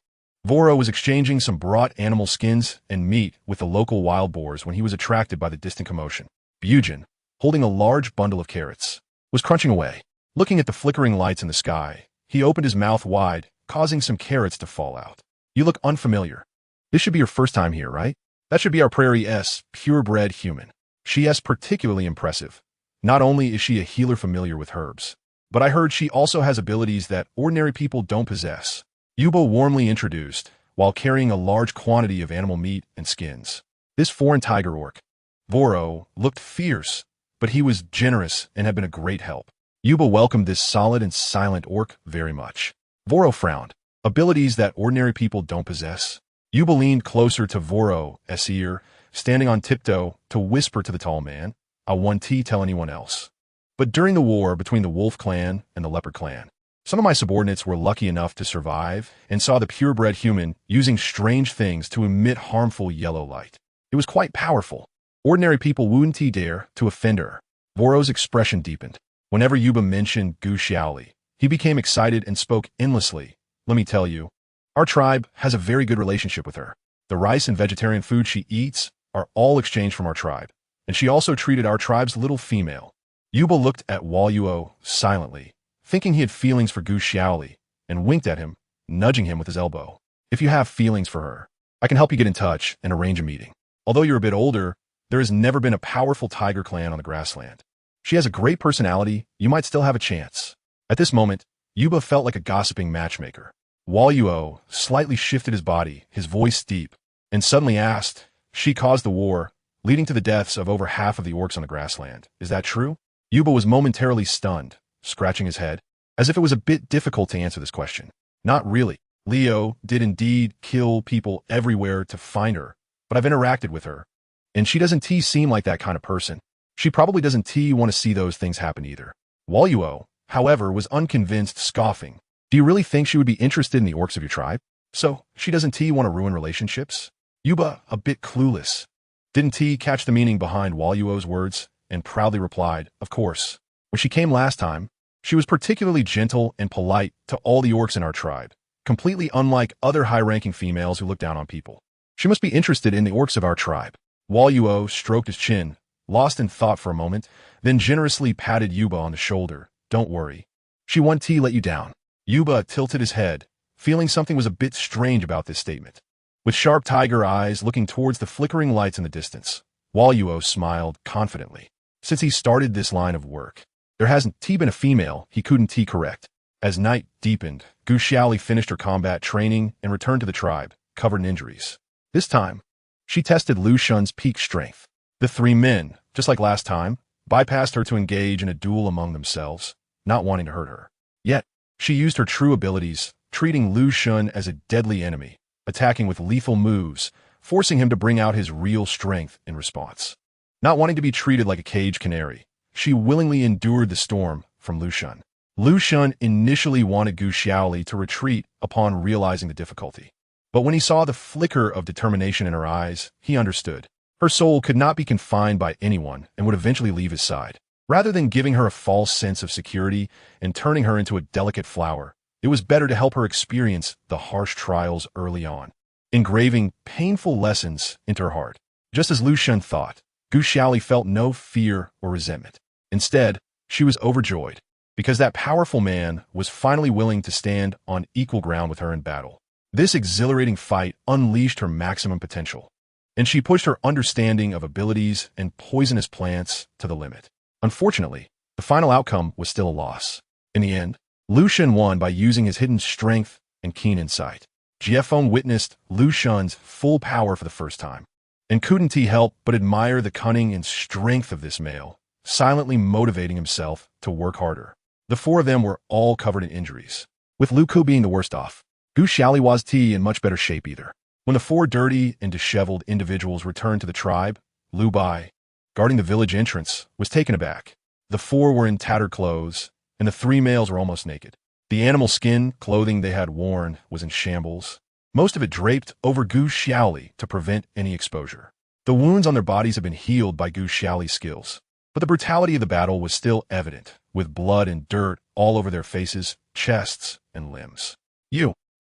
Voro was exchanging some brought animal skins and meat with the local wild boars when he was attracted by the distant commotion. Bujin, holding a large bundle of carrots, was crunching away. Looking at the flickering lights in the sky, he opened his mouth wide, causing some carrots to fall out. "You look unfamiliar. This should be your first time here, right?" "That should be our prairie's purebred human. She is particularly impressive. Not only is she a healer familiar with herbs, but I heard she also has abilities that ordinary people don't possess." Yubo warmly introduced, while carrying a large quantity of animal meat and skins. This foreign tiger orc, Voro, looked fierce, but he was generous and had been a great help. Yuba welcomed this solid and silent orc very much. Voro frowned. Abilities that ordinary people don't possess. Yuba leaned closer to Voro's ear, standing on tiptoe to whisper to the tall man, "I won't tell anyone else. But during the war between the Wolf Clan and the Leopard Clan, some of my subordinates were lucky enough to survive and saw the purebred human using strange things to emit harmful yellow light. It was quite powerful. Ordinary people wouldn't dare to offend her." Voro's expression deepened. Whenever Yuba mentioned Gu Xiaoli, he became excited and spoke endlessly. "Let me tell you, our tribe has a very good relationship with her. The rice and vegetarian food she eats are all exchanged from our tribe, and she also treated our tribe's little female." Yuba looked at Waluo silently, thinking he had feelings for Gu Xiaoli, and winked at him, nudging him with his elbow. "If you have feelings for her, I can help you get in touch and arrange a meeting. Although you're a bit older, there has never been a powerful tiger clan on the grassland. She has a great personality, you might still have a chance." At this moment, Yuba felt like a gossiping matchmaker. Waluo slightly shifted his body, his voice deep, and suddenly asked, "She caused the war, leading to the deaths of over half of the orcs on the grassland. Is that true?" Yuba was momentarily stunned, scratching his head, as if it was a bit difficult to answer this question. "Not really. Leo did indeed kill people everywhere to find her, but I've interacted with her, and she doesn't seem like that kind of person. She probably doesn't want to see those things happen either." Waluo, however, was unconvinced, scoffing. "Do you really think she would be interested in the orcs of your tribe? So, she doesn't want to ruin relationships?" Yuba, a bit clueless, didn't catch the meaning behind Waluo's words, and proudly replied, "Of course. When she came last time, she was particularly gentle and polite to all the orcs in our tribe, completely unlike other high-ranking females who look down on people. She must be interested in the orcs of our tribe." Waluo stroked his chin, lost in thought for a moment, then generously patted Yuba on the shoulder. "Don't worry. She won't let you down." Yuba tilted his head, feeling something was a bit strange about this statement. With sharp tiger eyes looking towards the flickering lights in the distance, Waluo smiled confidently. Since he started this line of work, there hasn't been a female he couldn't correct. As night deepened, Gu Xiaoli finished her combat training and returned to the tribe, covered in injuries. This time, she tested Lu Shun's peak strength. The three men, just like last time, bypassed her to engage in a duel among themselves, not wanting to hurt her. Yet, she used her true abilities, treating Lu Shun as a deadly enemy, attacking with lethal moves, forcing him to bring out his real strength in response. Not wanting to be treated like a caged canary, she willingly endured the storm from Lu Shun. Lu Shun initially wanted Gu Xiaoli to retreat upon realizing the difficulty. But when he saw the flicker of determination in her eyes, he understood. Her soul could not be confined by anyone and would eventually leave his side. Rather than giving her a false sense of security and turning her into a delicate flower, it was better to help her experience the harsh trials early on, engraving painful lessons into her heart. Just as Lu Shun thought, Gu Xiaoli felt no fear or resentment. Instead, she was overjoyed, because that powerful man was finally willing to stand on equal ground with her in battle. This exhilarating fight unleashed her maximum potential, and she pushed her understanding of abilities and poisonous plants to the limit. Unfortunately, the final outcome was still a loss. In the end, Lu Shun won by using his hidden strength and keen insight. Jiefeng witnessed Lu Shun's full power for the first time, and couldn't help but admire the cunning and strength of this male, silently motivating himself to work harder. The four of them were all covered in injuries, with Lu Ku being the worst off. Gu Xiaoli wasn't in much better shape either. When the four dirty and disheveled individuals returned to the tribe, Lu Bai, guarding the village entrance, was taken aback. The four were in tattered clothes, and the three males were almost naked. The animal skin clothing they had worn was in shambles, most of it draped over Gu Xiaoli to prevent any exposure. The wounds on their bodies had been healed by Gu Xiaoli's skills, but the brutality of the battle was still evident, with blood and dirt all over their faces, chests, and limbs.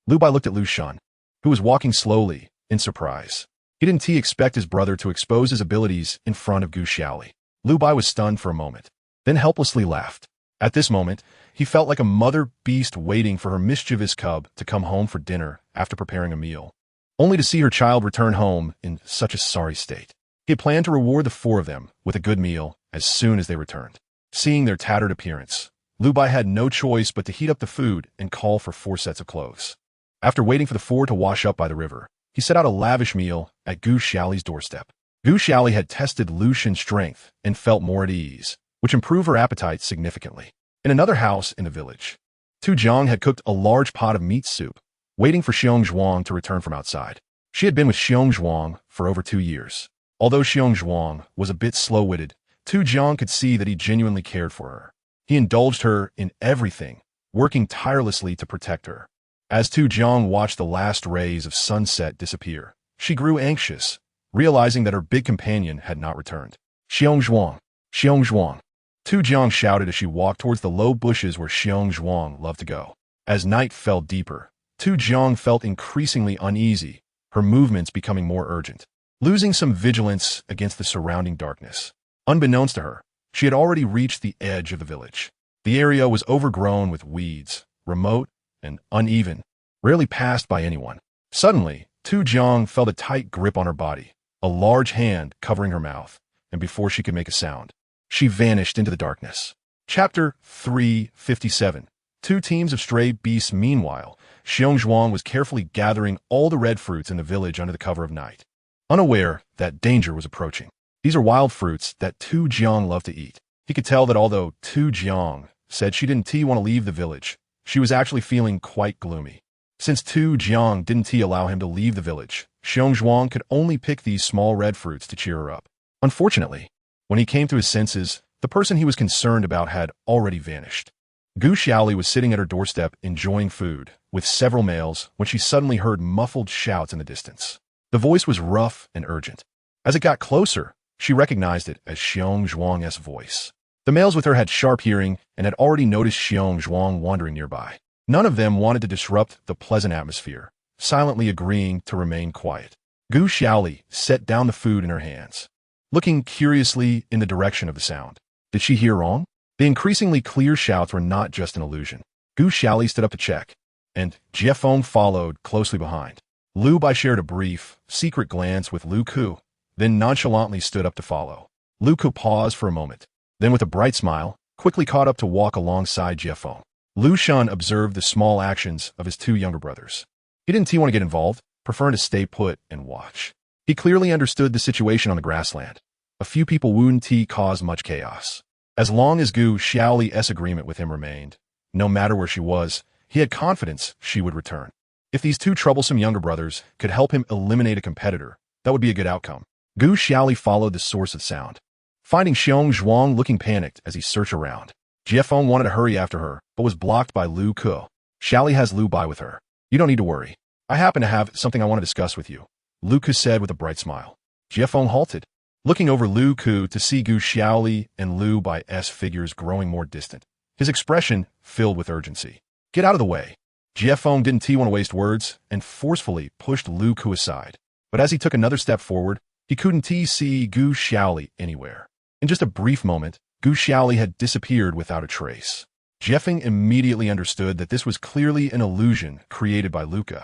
Lu Bai looked at Lu Shun, who was walking slowly, in surprise. He didn't expect his brother to expose his abilities in front of Gu Xiaoli. Lu Bai was stunned for a moment, then helplessly laughed. At this moment, he felt like a mother beast waiting for her mischievous cub to come home for dinner after preparing a meal, only to see her child return home in such a sorry state. He had planned to reward the four of them with a good meal as soon as they returned. Seeing their tattered appearance, Lu Bai had no choice but to heat up the food and call for 4 sets of clothes. After waiting for the four to wash up by the river, he set out a lavish meal at Gu Xiaoli's doorstep. Gu Xiaoli had tested Lu Xin's strength and felt more at ease, which improved her appetite significantly. In another house in the village, Tu Jiang had cooked a large pot of meat soup, waiting for Xiong Zhuang to return from outside. She had been with Xiong Zhuang for over 2 years. Although Xiong Zhuang was a bit slow-witted, Tu Jiang could see that he genuinely cared for her. He indulged her in everything, working tirelessly to protect her. As Tu Jiang watched the last rays of sunset disappear, she grew anxious, realizing that her big companion had not returned. Xiong Zhuang! Xiong Zhuang! Tu Jiang shouted as she walked towards the low bushes where Xiong Zhuang loved to go. As night fell deeper, Tu Jiang felt increasingly uneasy, her movements becoming more urgent, losing some vigilance against the surrounding darkness. Unbeknownst to her, she had already reached the edge of the village. The area was overgrown with weeds, remote and uneven, rarely passed by anyone. Suddenly, Tu Jiang felt a tight grip on her body, a large hand covering her mouth, and before she could make a sound, she vanished into the darkness. Chapter 357. Two teams of stray beasts. Meanwhile, Xiong Zhuang was carefully gathering all the red fruits in the village under the cover of night, unaware that danger was approaching. These are wild fruits that Tu Jiang loved to eat. He could tell that although Tu Jiang said she didn't want to leave the village, she was actually feeling quite gloomy. Since Tu Jiang didn't allow him to leave the village, Xiong Zhuang could only pick these small red fruits to cheer her up. Unfortunately, when he came to his senses, the person he was concerned about had already vanished. Gu Xiaoli was sitting at her doorstep enjoying food with several males when she suddenly heard muffled shouts in the distance. The voice was rough and urgent. As it got closer, she recognized it as Xiong Zhuang's voice. The males with her had sharp hearing and had already noticed Xiong Zhuang wandering nearby. None of them wanted to disrupt the pleasant atmosphere, silently agreeing to remain quiet. Gu Xiaoli set down the food in her hands, looking curiously in the direction of the sound. Did she hear wrong? The increasingly clear shouts were not just an illusion. Gu Xiaoli stood up to check, and Jiefeng followed closely behind. Lu Bai shared a brief, secret glance with Lu Ku, then nonchalantly stood up to follow. Lu Ku paused for a moment, then with a bright smile, quickly caught up to walk alongside Jiefeng. Lu Shan observed the small actions of his two younger brothers. He didn't want to get involved, preferring to stay put and watch. He clearly understood the situation on the grassland. A few people wouldn't cause much chaos. As long as Gu Xiaoli's agreement with him remained, no matter where she was, he had confidence she would return. If these two troublesome younger brothers could help him eliminate a competitor, that would be a good outcome. Gu Xiaoli followed the source of sound, finding Xiong Zhuang looking panicked as he searched around. Jiefeng wanted to hurry after her, but was blocked by Lu Ku. Xiaoli has Lu Bai with her. You don't need to worry. I happen to have something I want to discuss with you, Lu Ku said with a bright smile. Jiefeng halted, looking over Lu Ku to see Gu Xiaoli and Lu Bai's figures growing more distant, his expression filled with urgency. Get out of the way. Jiefeng didn't want to waste words and forcefully pushed Lu Ku aside. But as he took another step forward, he couldn't see Gu Xiaoli anywhere. In just a brief moment, Gu Xiaoli had disappeared without a trace. Jiefeng immediately understood that this was clearly an illusion created by Lu Ku.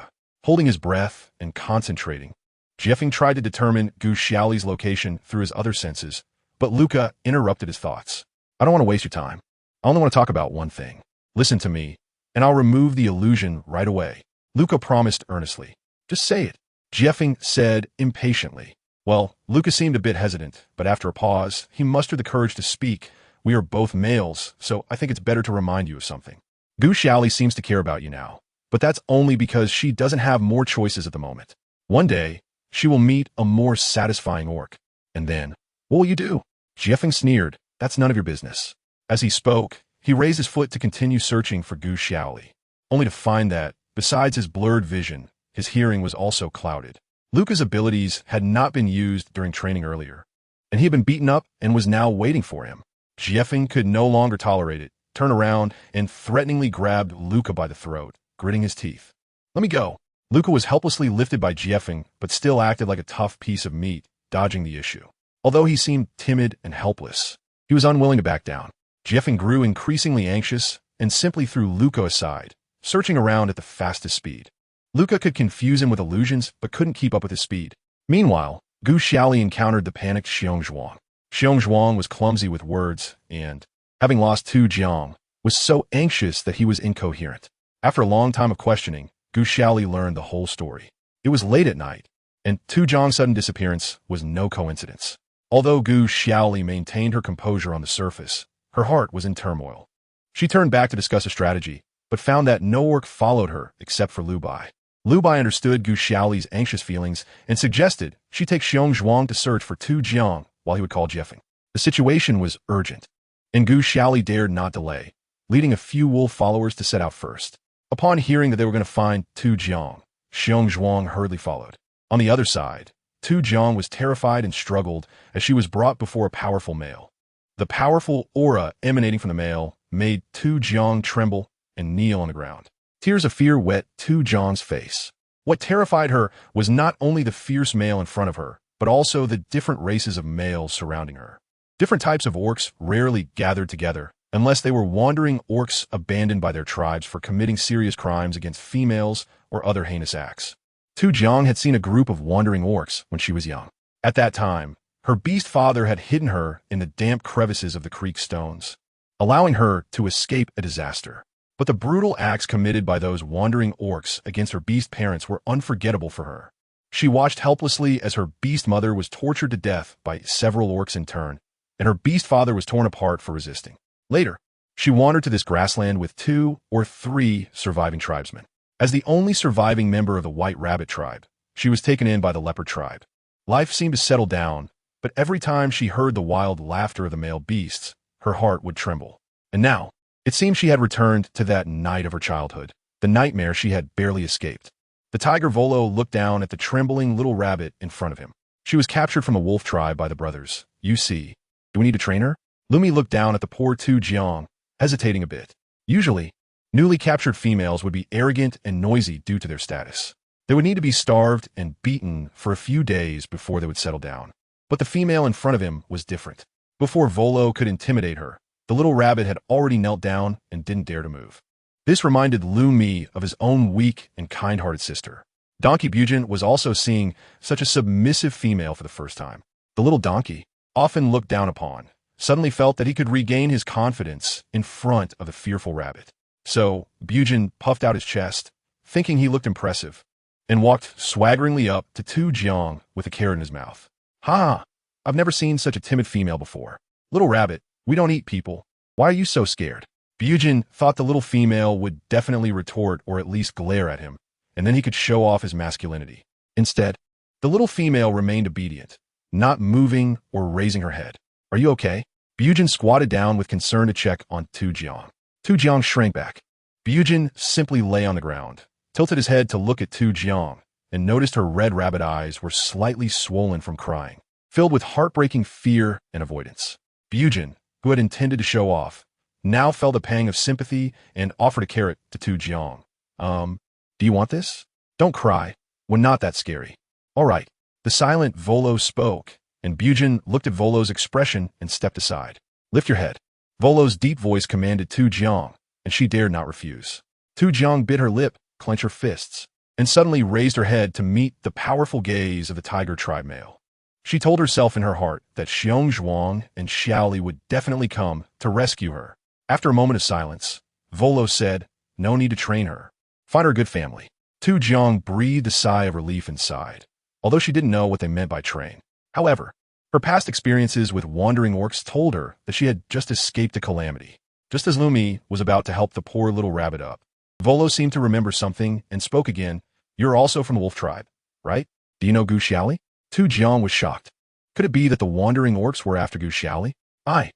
Holding his breath and concentrating, Jiefeng tried to determine Gu Xiaoli's location through his other senses, but Lu Ku interrupted his thoughts. I don't want to waste your time. I only want to talk about one thing. Listen to me, and I'll remove the illusion right away. Lu Ku promised earnestly. Just say it, Jiefeng said impatiently. Well, Lu Ku seemed a bit hesitant, but after a pause, he mustered the courage to speak. We are both males, so I think it's better to remind you of something. Gu Xiaoli seems to care about you now, but that's only because she doesn't have more choices at the moment. One day, she will meet a more satisfying orc. And then, what will you do? Jiefeng sneered. That's none of your business. As he spoke, he raised his foot to continue searching for Gu Xiaoli, only to find that, besides his blurred vision, his hearing was also clouded. Lu Ku's abilities had not been used during training earlier, and he had been beaten up and was now waiting for him. Jiefeng could no longer tolerate it, turned around, and threateningly grabbed Lu Ku by the throat, gritting his teeth. Let me go. Lu Ku was helplessly lifted by Jiefeng, but still acted like a tough piece of meat, dodging the issue. Although he seemed timid and helpless, he was unwilling to back down. Jiefeng grew increasingly anxious and simply threw Lu Ku aside, searching around at the fastest speed. Lu Ku could confuse him with illusions, but couldn't keep up with his speed. Meanwhile, Gu Xiaoli encountered the panicked Xiong Zhuang. Xiong Zhuang was clumsy with words and, having lost Tu Jiang, was so anxious that he was incoherent. After a long time of questioning, Gu Xiaoli learned the whole story. It was late at night, and Tu Jiang's sudden disappearance was no coincidence. Although Gu Xiaoli maintained her composure on the surface, her heart was in turmoil. She turned back to discuss a strategy, but found that no orc followed her except for Lu Bai. Lu Bai understood Gu Xiaoli's anxious feelings and suggested she take Xiong Zhuang to search for Tu Jiang while he would call Jeffing. The situation was urgent, and Gu Xiaoli dared not delay, leading a few wolf followers to set out first. Upon hearing that they were going to find Tu Jiang, Xiong Zhuang hurriedly followed. On the other side, Tu Jiang was terrified and struggled as she was brought before a powerful male. The powerful aura emanating from the male made Tu Jiang tremble and kneel on the ground. Tears of fear wet Tu Jiang's face. What terrified her was not only the fierce male in front of her, but also the different races of males surrounding her. Different types of orcs rarely gathered together, unless they were wandering orcs abandoned by their tribes for committing serious crimes against females or other heinous acts. Tu Jiang had seen a group of wandering orcs when she was young. At that time, her beast father had hidden her in the damp crevices of the creek stones, allowing her to escape a disaster. But the brutal acts committed by those wandering orcs against her beast parents were unforgettable for her. She watched helplessly as her beast mother was tortured to death by several orcs in turn, and her beast father was torn apart for resisting. Later, she wandered to this grassland with 2 or 3 surviving tribesmen. As the only surviving member of the White Rabbit tribe, she was taken in by the Leopard tribe. Life seemed to settle down, but every time she heard the wild laughter of the male beasts, her heart would tremble. And now, it seemed she had returned to that night of her childhood, the nightmare she had barely escaped. The tiger Volo looked down at the trembling little rabbit in front of him. She was captured from a wolf tribe by the brothers. You see. Do we need to train her? Lumi looked down at the poor Tu Jiang, hesitating a bit. Usually, newly captured females would be arrogant and noisy due to their status. They would need to be starved and beaten for a few days before they would settle down. But the female in front of him was different. Before Volo could intimidate her, the little rabbit had already knelt down and didn't dare to move. This reminded Lu Mi of his own weak and kind-hearted sister. Donkey Bujin was also seeing such a submissive female for the first time. The little donkey, often looked down upon, suddenly felt that he could regain his confidence in front of the fearful rabbit. So, Bujin puffed out his chest, thinking he looked impressive, and walked swaggeringly up to Tu Jiang with a carrot in his mouth. Ha! I've never seen such a timid female before. Little rabbit, we don't eat people. Why are you so scared? Bujin thought the little female would definitely retort or at least glare at him, and then he could show off his masculinity. Instead, the little female remained obedient, not moving or raising her head. Are you okay? Bujin squatted down with concern to check on Tu Jiang. Tu Jiang shrank back. Bujin simply lay on the ground, tilted his head to look at Tu Jiang, and noticed her red rabbit eyes were slightly swollen from crying, filled with heartbreaking fear and avoidance. Bujin, who had intended to show off, now felt a pang of sympathy and offered a carrot to Tu Jiang. Do you want this? Don't cry. We're not that scary. All right. The silent Volo spoke, and Bujin looked at Volo's expression and stepped aside. Lift your head. Volo's deep voice commanded Tu Jiang, and she dared not refuse. Tu Jiang bit her lip, clenched her fists, and suddenly raised her head to meet the powerful gaze of the tiger tribe male. She told herself in her heart that Xiong Zhuang and Xiaoli would definitely come to rescue her. After a moment of silence, Volo said, no need to train her. Find her a good family. Tu Jiang breathed a sigh of relief and sighed, although she didn't know what they meant by train. However, her past experiences with wandering orcs told her that she had just escaped a calamity. Just as Lumi was about to help the poor little rabbit up, Volo seemed to remember something and spoke again. You're also from the wolf tribe, right? Do you know Gu Xiaoli? Tu Jiang was shocked. Could it be that the wandering orcs were after Gu Xiaoli? I've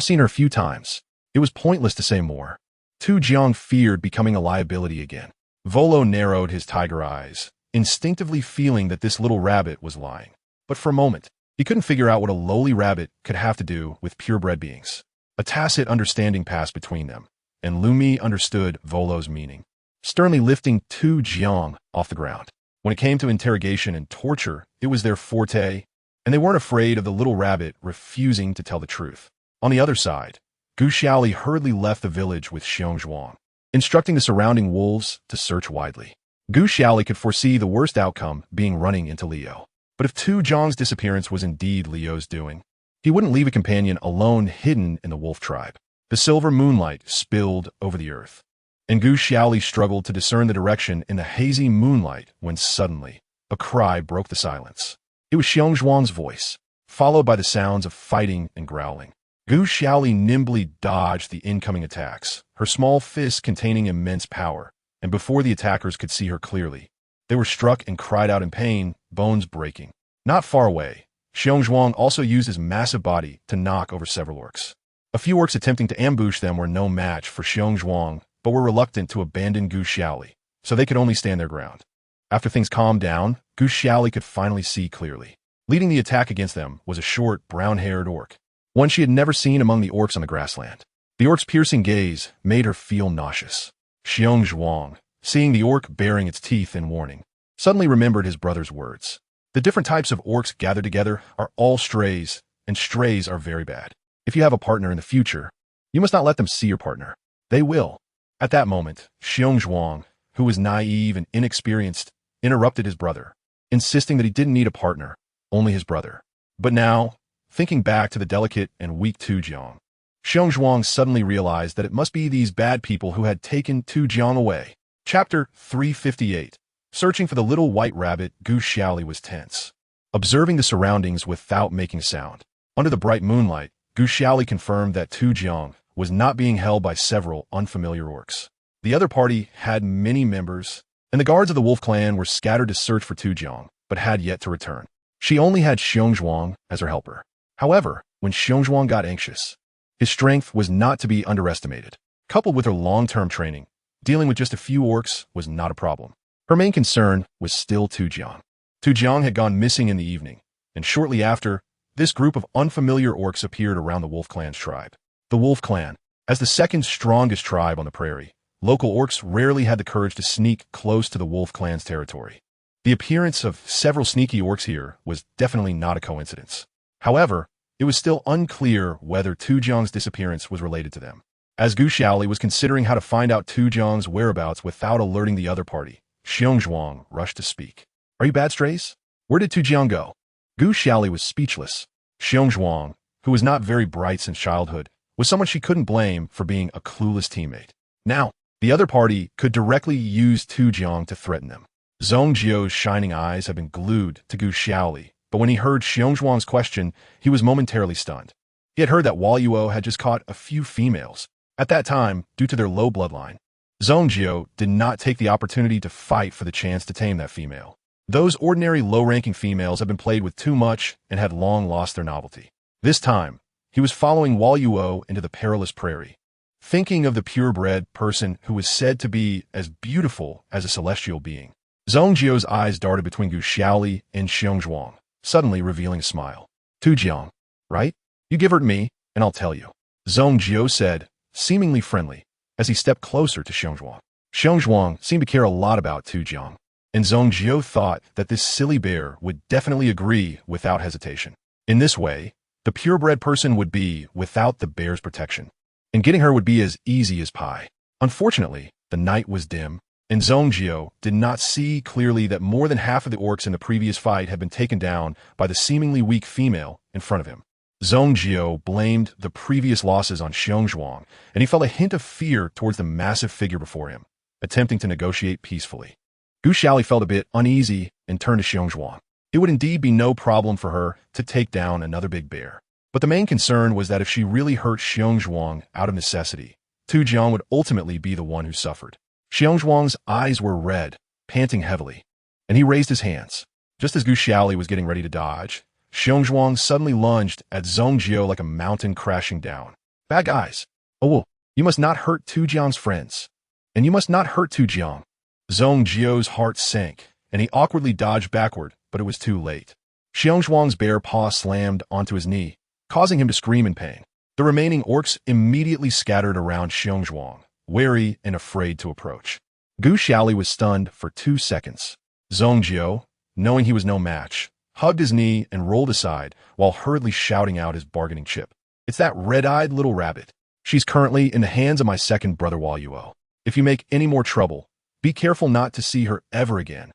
seen her a few times. It was pointless to say more. Tu Jiang feared becoming a liability again. Volo narrowed his tiger eyes, instinctively feeling that this little rabbit was lying. But for a moment, he couldn't figure out what a lowly rabbit could have to do with purebred beings. A tacit understanding passed between them, and Lumi understood Volo's meaning, sternly lifting Tu Jiang off the ground. When it came to interrogation and torture, it was their forte, and they weren't afraid of the little rabbit refusing to tell the truth. On the other side, Gu Xiaoli hurriedly left the village with Xiong Zhuang, instructing the surrounding wolves to search widely. Gu Xiaoli could foresee the worst outcome being running into Leo. But if Tu Jiang's disappearance was indeed Leo's doing, he wouldn't leave a companion alone hidden in the wolf tribe. The silver moonlight spilled over the earth, and Gu Xiaoli struggled to discern the direction in the hazy moonlight when suddenly, a cry broke the silence. It was Xiong Zhuang's voice, followed by the sounds of fighting and growling. Gu Xiaoli nimbly dodged the incoming attacks, her small fists containing immense power, and before the attackers could see her clearly, they were struck and cried out in pain, bones breaking. Not far away, Xiong Zhuang also used his massive body to knock over several orcs. A few orcs attempting to ambush them were no match for Xiong Zhuang, but were reluctant to abandon Gu Xiaoli, so they could only stand their ground. After things calmed down, Gu Xiaoli could finally see clearly. Leading the attack against them was a short, brown-haired orc, one she had never seen among the orcs on the grassland. The orc's piercing gaze made her feel nauseous. Xiong Zhuang, seeing the orc baring its teeth in warning, suddenly remembered his brother's words. The different types of orcs gathered together are all strays, and strays are very bad. If you have a partner in the future, you must not let them see your partner. They will. At that moment, Xiong Zhuang, who was naive and inexperienced, interrupted his brother, insisting that he didn't need a partner, only his brother. But now, thinking back to the delicate and weak Tu Jiang, Xiong Zhuang suddenly realized that it must be these bad people who had taken Tu Jiang away. Chapter 358. Searching for the little white rabbit, Gu Xiaoli was tense, observing the surroundings without making a sound. Under the bright moonlight, Gu Xiaoli confirmed that Tu Jiang was not being held by several unfamiliar orcs. The other party had many members, and the guards of the Wolf Clan were scattered to search for Tu Jiang, but had yet to return. She only had Xiong Zhuang as her helper. However, when Xiong Zhuang got anxious, his strength was not to be underestimated. Coupled with her long-term training, dealing with just a few orcs was not a problem. Her main concern was still Tu Jiang. Tu Jiang had gone missing in the evening, and shortly after, this group of unfamiliar orcs appeared around the Wolf Clan's tribe. The Wolf Clan, as the second strongest tribe on the prairie, local orcs rarely had the courage to sneak close to the Wolf Clan's territory. The appearance of several sneaky orcs here was definitely not a coincidence. However, it was still unclear whether Tu Jiang's disappearance was related to them. As Gu Xiaoli was considering how to find out Tu Jiang's whereabouts without alerting the other party, Xiong Zhuang rushed to speak. "Are you bad strays? Where did Tu Jiang go?" Gu Xiaoli was speechless. Xiong Zhuang, who was not very bright since childhood, was someone she couldn't blame for being a clueless teammate. Now, the other party could directly use Tu Jiang to threaten them. Zhong Jio's shining eyes had been glued to Gu Xiaoli, but when he heard Xiong Zhuang's question, he was momentarily stunned. He had heard that Waluo had just caught a few females. At that time, due to their low bloodline, Zhong Jio did not take the opportunity to fight for the chance to tame that female. Those ordinary low-ranking females had been played with too much and had long lost their novelty. This time, he was following Waluo into the perilous prairie, thinking of the purebred person who was said to be as beautiful as a celestial being. Zhong Jio's eyes darted between Gu Xiaoli and Xiong Zhuang, suddenly revealing a smile. "Tu Jiang, right? You give her to me, and I'll tell you," Zhong Jio said, seemingly friendly, as he stepped closer to Xiong Zhuang. Xiong Zhuang seemed to care a lot about Tu Jiang, and Zhong Jio thought that this silly bear would definitely agree without hesitation. In this way, the purebred person would be without the bear's protection, and getting her would be as easy as pie. Unfortunately, the night was dim, and Zhong Jio did not see clearly that more than half of the orcs in the previous fight had been taken down by the seemingly weak female in front of him. Zhong Jio blamed the previous losses on Xiong Zhuang, and he felt a hint of fear towards the massive figure before him, attempting to negotiate peacefully. Gu Xiaoli felt a bit uneasy and turned to Xiong Zhuang. It would indeed be no problem for her to take down another big bear. But the main concern was that if she really hurt Xiong Zhuang out of necessity, Tu Jiang would ultimately be the one who suffered. Xiong Zhuang's eyes were red, panting heavily, and he raised his hands. Just as Gu Xiaoli was getting ready to dodge, Xiong Zhuang suddenly lunged at Zhong Jio like a mountain crashing down. "Bad guys! Oh, you must not hurt Tu Jiang's friends. And you must not hurt Tu Jiang." Zhong Jio's heart sank, and he awkwardly dodged backward, but it was too late. Xiong Zhuang's bare paw slammed onto his knee, causing him to scream in pain. The remaining orcs immediately scattered around Xiong Zhuang, wary and afraid to approach. Gu Xiaoli was stunned for 2 seconds. Zhong Jio, knowing he was no match, hugged his knee and rolled aside while hurriedly shouting out his bargaining chip. "It's that red-eyed little rabbit. She's currently in the hands of my second brother Waluo. If you make any more trouble, be careful not to see her ever again."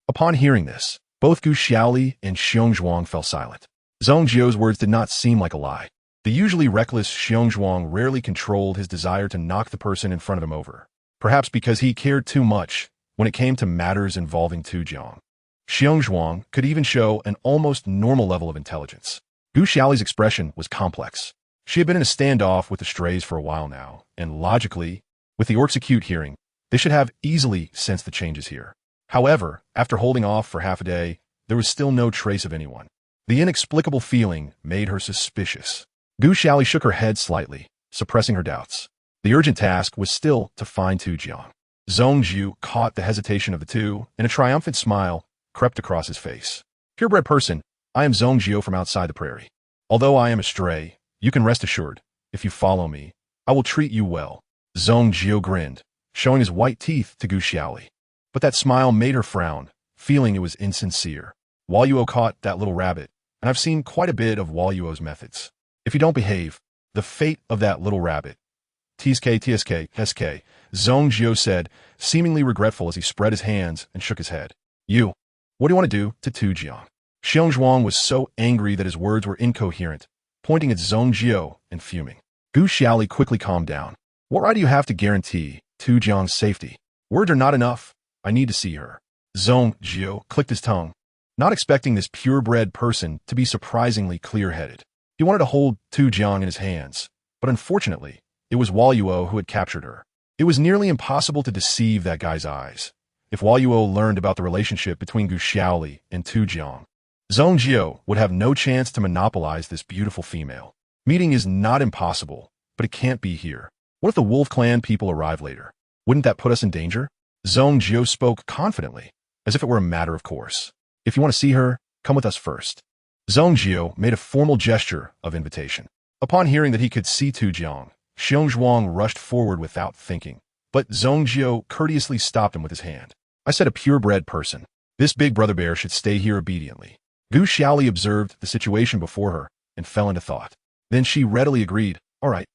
Upon hearing this, both Gu Xiaoli and Xiong Zhuang fell silent. Zhong Jio's words did not seem like a lie. The usually reckless Xiong Zhuang rarely controlled his desire to knock the person in front of him over, perhaps because he cared too much when it came to matters involving Tu Jiang. Xiongzhuang could even show an almost normal level of intelligence. Gu Xiaoli's expression was complex. She had been in a standoff with the strays for a while now, and logically, with the orcs' acute hearing, they should have easily sensed the changes here. However, after holding off for half a day, there was still no trace of anyone. The inexplicable feeling made her suspicious. Gu Xiaoli shook her head slightly, suppressing her doubts. The urgent task was still to find Tu Jiang. Zhongjiu caught the hesitation of the two, and a triumphant smile crept across his face. Purebred person, I am Zhongjiu from outside the prairie. Although I am a stray, you can rest assured, if you follow me, I will treat you well. Zhongjiu grinned, showing his white teeth to Gu Xiaoli. But that smile made her frown, feeling it was insincere. Waluo caught that little rabbit, and I've seen quite a bit of Waluo's methods. If you don't behave, the fate of that little rabbit. TSK, Zhongjiu said, seemingly regretful as he spread his hands and shook his head. You, what do you want to do to Tu Jiang? Xiongzhuang was so angry that his words were incoherent, pointing at Zhongjiu and fuming. Gu Xiaoli quickly calmed down. What right do you have to guarantee Tu Jiang's safety? Words are not enough. I need to see her. Zhongjiu clicked his tongue, not expecting this purebred person to be surprisingly clear-headed. He wanted to hold Tu Jiang in his hands, but unfortunately, it was Waluo who had captured her. It was nearly impossible to deceive that guy's eyes. If Waluo learned about the relationship between Gu Xiaoli and Tu Jiang, Zhongjiu would have no chance to monopolize this beautiful female. Meeting is not impossible, but it can't be here. What if the Wolf Clan people arrive later? Wouldn't that put us in danger? Zhongjiu spoke confidently, as if it were a matter of course. If you want to see her, come with us first. Zhongjiu made a formal gesture of invitation. Upon hearing that he could see Tu Jiang, Xiongzhuang rushed forward without thinking, but Zhongjiu courteously stopped him with his hand. I said a purebred person. This big brother bear should stay here obediently. Gu Xiaoli observed the situation before her and fell into thought. Then she readily agreed, all right.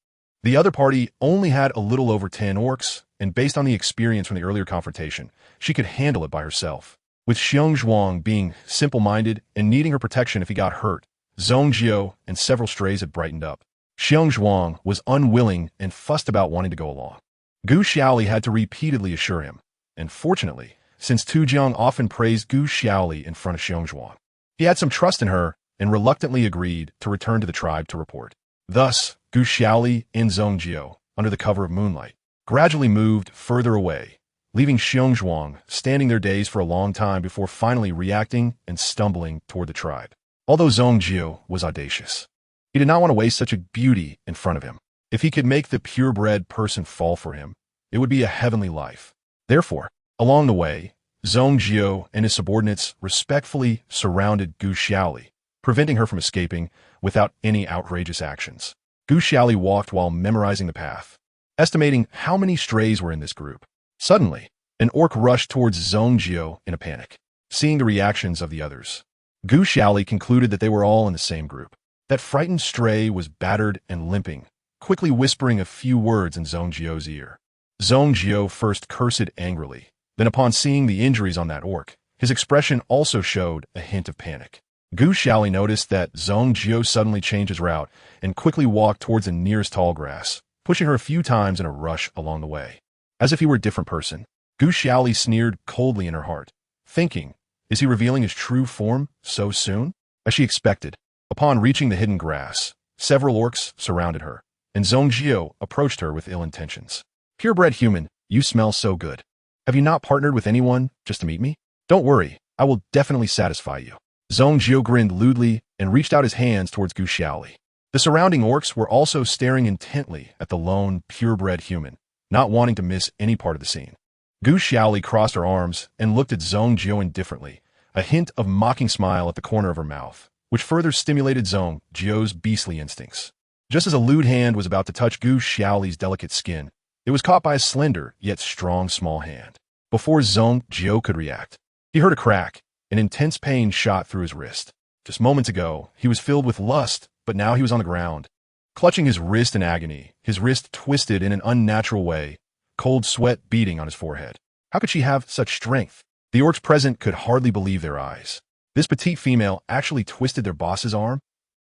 The other party only had a little over 10 orcs, and based on the experience from the earlier confrontation, she could handle it by herself. With Xiongzhuang being simple-minded and needing her protection if he got hurt, Zhongjiu and several strays had brightened up. Xiongzhuang was unwilling and fussed about wanting to go along. Gu Xiaoli had to repeatedly assure him, and fortunately, since Tu Jiang often praised Gu Xiaoli in front of Xiongzhuang, he had some trust in her and reluctantly agreed to return to the tribe to report. Thus, Gu Xiaoli and Zhongjiu, under the cover of moonlight, gradually moved further away, leaving Xiongzhuang standing their days for a long time before finally reacting and stumbling toward the tribe. Although Zhongjiu was audacious, he did not want to waste such a beauty in front of him. If he could make the purebred person fall for him, it would be a heavenly life. Therefore, along the way, Zhongjiu and his subordinates respectfully surrounded Gu Xiaoli, preventing her from escaping without any outrageous actions. Gu Xiaoli walked while memorizing the path, estimating how many strays were in this group. Suddenly, an orc rushed towards Zhongjiu in a panic. Seeing the reactions of the others, Gu Xiaoli concluded that they were all in the same group. That frightened stray was battered and limping, quickly whispering a few words in Zhongjiu's ear. Zhongjiu first cursed angrily. Then upon seeing the injuries on that orc, his expression also showed a hint of panic. Gu Xiaoli noticed that Zhongjiu suddenly changed his route and quickly walked towards the nearest tall grass, pushing her a few times in a rush along the way. As if he were a different person, Gu Xiaoli sneered coldly in her heart, thinking, is he revealing his true form so soon? As she expected, upon reaching the hidden grass, several orcs surrounded her, and Zhongjiu approached her with ill intentions. Purebred human, you smell so good. Have you not partnered with anyone just to meet me? Don't worry, I will definitely satisfy you. Zhongjiu grinned lewdly and reached out his hands towards Gu Xiaoli. The surrounding orcs were also staring intently at the lone, purebred human, not wanting to miss any part of the scene. Gu Xiaoli crossed her arms and looked at Zhongjiu indifferently, a hint of mocking smile at the corner of her mouth, which further stimulated Zhongjiu's beastly instincts. Just as a lewd hand was about to touch Gu Xiaoli's delicate skin, it was caught by a slender, yet strong small hand. Before Zhongjiu could react, he heard a crack, and intense pain shot through his wrist. Just moments ago, he was filled with lust, but now he was on the ground. Clutching his wrist in agony, his wrist twisted in an unnatural way, cold sweat beading on his forehead. How could she have such strength? The orcs present could hardly believe their eyes. This petite female actually twisted their boss's arm?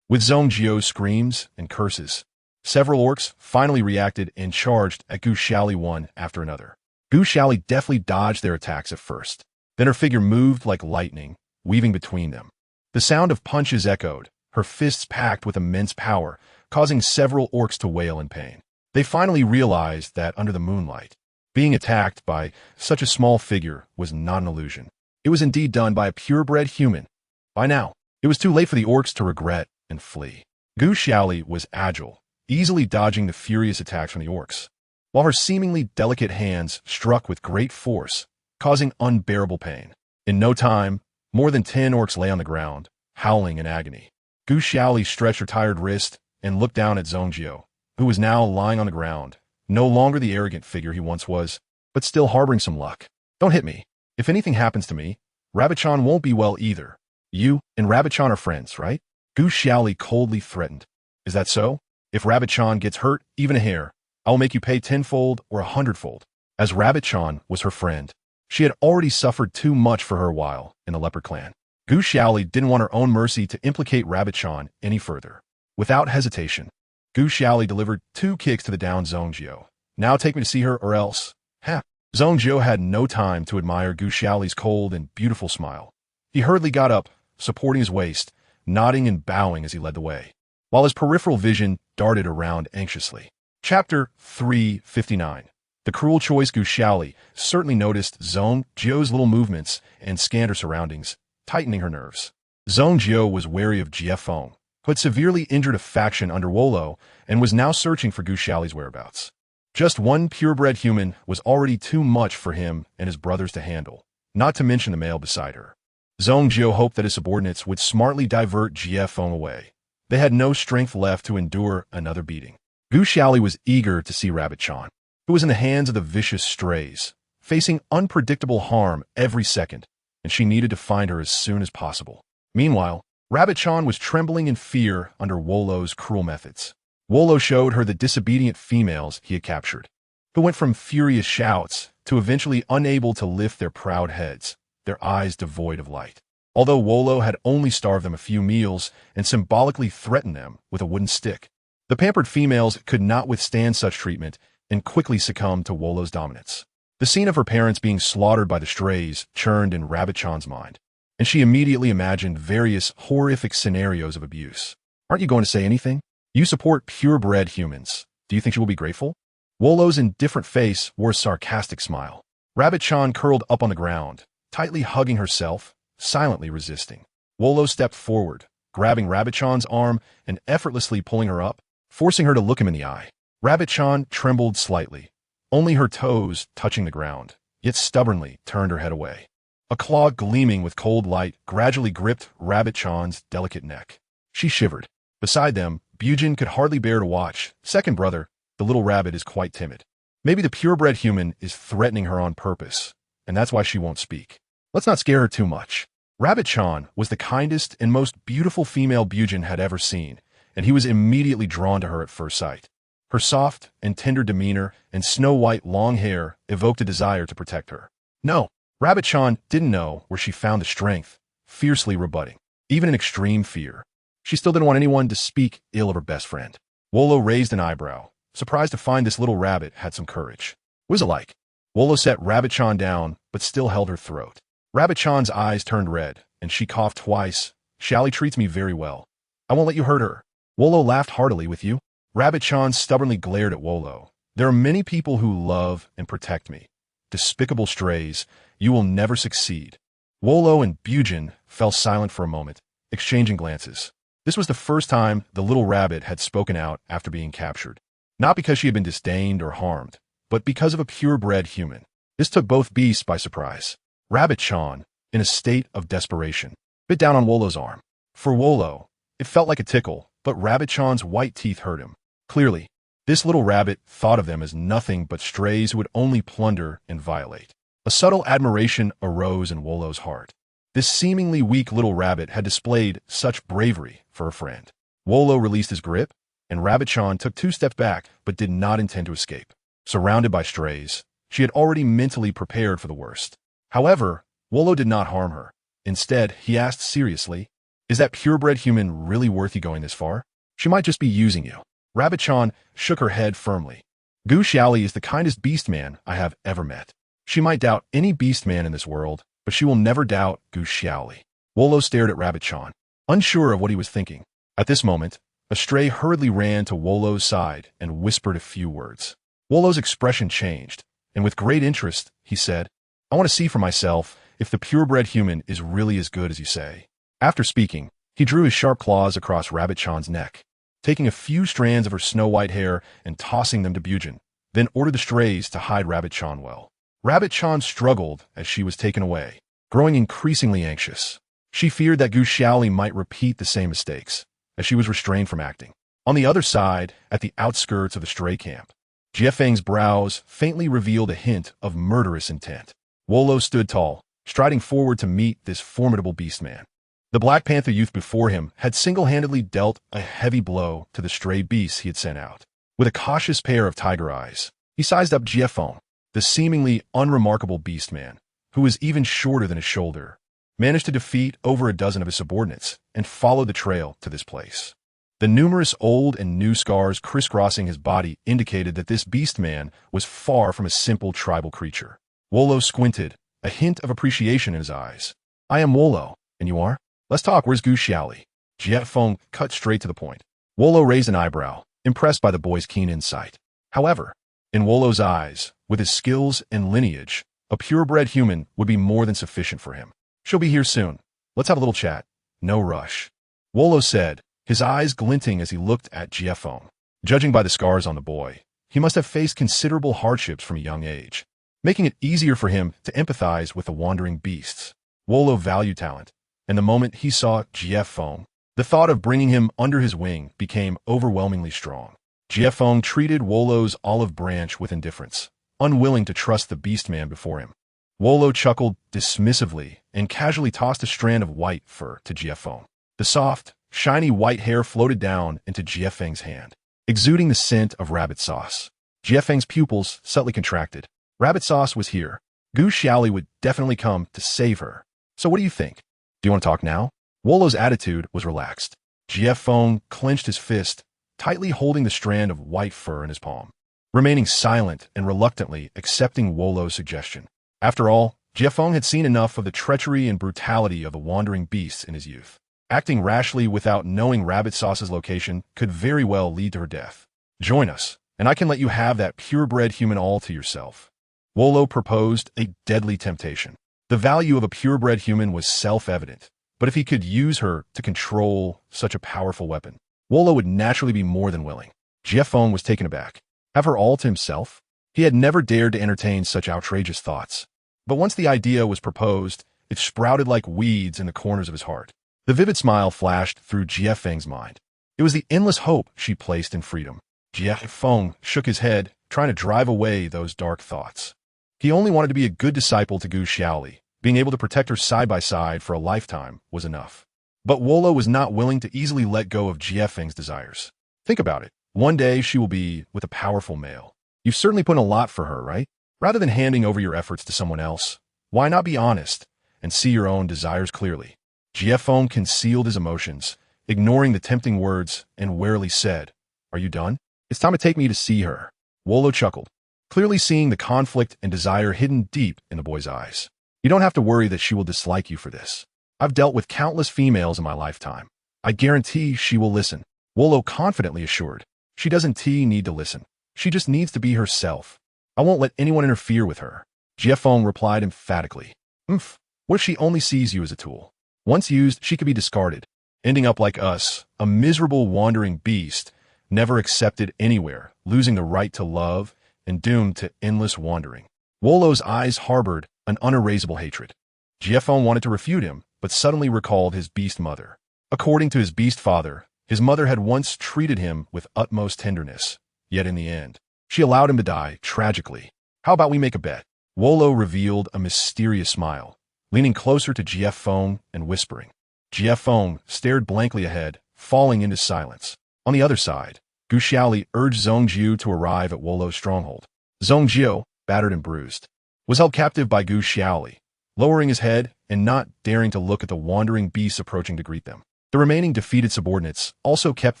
With Zhongjiu's screams and curses, several orcs finally reacted and charged at Gu Xiaoli one after another. Gu Xiaoli deftly dodged their attacks at first, Then her figure moved like lightning, weaving between them. The sound of punches echoed, her fists packed with immense power, causing several orcs to wail in pain. They finally realized that under the moonlight, being attacked by such a small figure was not an illusion. It was indeed done by a purebred human. By now, it was too late for the orcs to regret and flee. Gu Xiaoli was agile, easily dodging the furious attacks from the orcs, while her seemingly delicate hands struck with great force, causing unbearable pain. In no time, more than 10 orcs lay on the ground, howling in agony. Gu Xiaoli stretched her tired wrist and looked down at Zhongjio, who was now lying on the ground, no longer the arrogant figure he once was, but still harboring some luck. Don't hit me. If anything happens to me, Rabbit-chan won't be well either. You and Rabbit-chan are friends, right? Gu Xiaoli coldly threatened. Is that so? If Rabbit-chan gets hurt, even a hair, I will make you pay 10-fold or 100-fold. As Rabbit-chan was her friend, she had already suffered too much for her while in the Leopard clan. Gu Xiaoli didn't want her own mercy to implicate Rabbit-chan any further. Without hesitation, Gu Xiaoli delivered 2 kicks to the downed Zhongjio. Now take me to see her or else. Ha! Zhongjio had no time to admire Gu Xiaoli's cold and beautiful smile. He hurriedly got up, supporting his waist, nodding and bowing as he led the way, while his peripheral vision darted around anxiously. Chapter 359. The cruel choice. Gu Xiaoli certainly noticed Zhongjio's little movements and scanned her surroundings, tightening her nerves. Zhongjio was wary of Jiefeng, who had severely injured a faction under Wolo and was now searching for Gu Xiaoli's whereabouts. Just one purebred human was already too much for him and his brothers to handle, not to mention the male beside her. Zhongjio hoped that his subordinates would smartly divert Jiefeng away. They had no strength left to endure another beating. Gu Xiaoli was eager to see Rabbit-chan, who was in the hands of the vicious strays, facing unpredictable harm every second, and she needed to find her as soon as possible. Meanwhile, Rabbit-chan was trembling in fear under Wolo's cruel methods. Wolo showed her the disobedient females he had captured, who went from furious shouts to eventually unable to lift their proud heads, their eyes devoid of light. Although Wolo had only starved them a few meals and symbolically threatened them with a wooden stick, the pampered females could not withstand such treatment and quickly succumbed to Wolo's dominance. The scene of her parents being slaughtered by the strays churned in Rabbit-chan's mind, and she immediately imagined various horrific scenarios of abuse. Aren't you going to say anything? You support purebred humans. Do you think she will be grateful? Wolo's indifferent face wore a sarcastic smile. Rabbit-chan curled up on the ground, tightly hugging herself, silently resisting. Wolo stepped forward, grabbing Rabbit-chan's arm and effortlessly pulling her up, forcing her to look him in the eye. Rabbit-chan trembled slightly, only her toes touching the ground, yet stubbornly turned her head away. A claw gleaming with cold light gradually gripped Rabbit-chan's delicate neck. She shivered. Beside them, Bujin could hardly bear to watch. Second brother, the little rabbit, is quite timid. Maybe the purebred human is threatening her on purpose, and that's why she won't speak. Let's not scare her too much. Rabbit-chan was the kindest and most beautiful female Bujin had ever seen, and he was immediately drawn to her at first sight. Her soft and tender demeanor and snow-white long hair evoked a desire to protect her. No, Rabbit-chan didn't know where she found the strength, fiercely rebutting, even in extreme fear. She still didn't want anyone to speak ill of her best friend. Wolo raised an eyebrow, surprised to find this little rabbit had some courage. Was it like? Wolo set Rabbit-chan down, but still held her throat. Rabbit-chan's eyes turned red, and she coughed twice. Xiaoli treats me very well. I won't let you hurt her. Wolo laughed heartily. With you? Rabbit-chan stubbornly glared at Wolo. There are many people who love and protect me. Despicable strays, you will never succeed. Wolo and Bujin fell silent for a moment, exchanging glances. This was the first time the little rabbit had spoken out after being captured. Not because she had been disdained or harmed, but because of a purebred human. This took both beasts by surprise. Rabbit-chan, in a state of desperation, bit down on Wolo's arm. For Wolo, it felt like a tickle, but Rabbit-chan's white teeth hurt him. Clearly, this little rabbit thought of them as nothing but strays who would only plunder and violate. A subtle admiration arose in Wolo's heart. This seemingly weak little rabbit had displayed such bravery for her friend. Wolo released his grip, and Rabbit-chan took 2 steps back but did not intend to escape. Surrounded by strays, she had already mentally prepared for the worst. However, Wolo did not harm her. Instead, he asked seriously, "Is that purebred human really worth you going this far? She might just be using you." Rabbit-chan shook her head firmly. "Gu Xiaoli is the kindest beast man I have ever met. She might doubt any beast man in this world, but she will never doubt Gu Xiaoli. Wolo stared at Rabbit Chan, unsure of what he was thinking. At this moment, a stray hurriedly ran to Wolo's side and whispered a few words. Wolo's expression changed, and with great interest, he said, "I want to see for myself if the purebred human is really as good as you say." After speaking, he drew his sharp claws across Rabbit Chan's neck, taking a few strands of her snow-white hair and tossing them to Bujin, then ordered the strays to hide Rabbit Chan well. Rabbit Chan struggled as she was taken away, growing increasingly anxious. She feared that Gu Xiaoli might repeat the same mistakes, as she was restrained from acting. On the other side, at the outskirts of the stray camp, Jiefeng's brows faintly revealed a hint of murderous intent. Wolo stood tall, striding forward to meet this formidable beastman. The Black Panther youth before him had single-handedly dealt a heavy blow to the stray beasts he had sent out. With a cautious pair of tiger eyes, he sized up Jiefeng, the seemingly unremarkable beastman, who was even shorter than his shoulder, managed to defeat over a dozen of his subordinates and followed the trail to this place. The numerous old and new scars crisscrossing his body indicated that this beastman was far from a simple tribal creature. Wolo squinted, a hint of appreciation in his eyes. "I am Wolo, and you are? Let's talk. Where's Gu Xiaoli?" Jiefeng cut straight to the point. Wolo raised an eyebrow, impressed by the boy's keen insight. However, in Wolo's eyes, with his skills and lineage, a purebred human would be more than sufficient for him. "She'll be here soon. Let's have a little chat. No rush," Wolo said, his eyes glinting as he looked at Jiefeng. Judging by the scars on the boy, he must have faced considerable hardships from a young age, making it easier for him to empathize with the wandering beasts. Wolo valued talent, and the moment he saw Jiefeng, the thought of bringing him under his wing became overwhelmingly strong. Jiefeng treated Wolo's olive branch with indifference, unwilling to trust the beastman before him. Wolo chuckled dismissively and casually tossed a strand of white fur to Jiefeng. The soft, shiny white hair floated down into Jiefeng's hand, exuding the scent of rabbit sauce. Jiefeng's pupils subtly contracted. Rabbit sauce was here. Gu Xiaoli would definitely come to save her. "So what do you think? Do you want to talk now?" Wolo's attitude was relaxed. Jiefeng clenched his fist, tightly holding the strand of white fur in his palm, remaining silent and reluctantly accepting Wolo's suggestion. After all, Jiefeng had seen enough of the treachery and brutality of the wandering beasts in his youth. Acting rashly without knowing Rabbit Sauce's location could very well lead to her death. "Join us, and I can let you have that purebred human all to yourself." Wolo proposed a deadly temptation. The value of a purebred human was self-evident, but if he could use her to control such a powerful weapon, Wolo would naturally be more than willing. Jiefeng was taken aback. Have her all to himself? He had never dared to entertain such outrageous thoughts. But once the idea was proposed, it sprouted like weeds in the corners of his heart. The vivid smile flashed through Jiefeng's mind. It was the endless hope she placed in freedom. Jiefeng shook his head, trying to drive away those dark thoughts. He only wanted to be a good disciple to Gu Xiaoli. Being able to protect her side by side for a lifetime was enough. But Wolo was not willing to easily let go of Jiefeng's desires. Think about it. One day she will be with a powerful male. You've certainly put in a lot for her, right? Rather than handing over your efforts to someone else, why not be honest and see your own desires clearly? Jiefeng concealed his emotions, ignoring the tempting words, and warily said, "Are you done? It's time to take me to see her." Wolo chuckled, clearly seeing the conflict and desire hidden deep in the boy's eyes. "You don't have to worry that she will dislike you for this. I've dealt with countless females in my lifetime. I guarantee she will listen," Wolo confidently assured. "She doesn't need to listen. She just needs to be herself. I won't let anyone interfere with her." Jiefeng replied emphatically, What if she only sees you as a tool? Once used, she could be discarded, ending up like us, a miserable wandering beast, never accepted anywhere, losing the right to love, and doomed to endless wandering." Wolo's eyes harbored an unerasable hatred. Jiefeng wanted to refute him, but suddenly recalled his beast mother. According to his beast father, his mother had once treated him with utmost tenderness, yet in the end, she allowed him to die tragically. "How about we make a bet?" Wolo revealed a mysterious smile, leaning closer to Jiefeng and whispering. Jiefeng stared blankly ahead, falling into silence. On the other side, Gu Xiaoli urged Zongjiu to arrive at Wolo's stronghold. Zongjiu, battered and bruised, was held captive by Gu Xiaoli, lowering his head and not daring to look at the wandering beasts approaching to greet them. The remaining defeated subordinates also kept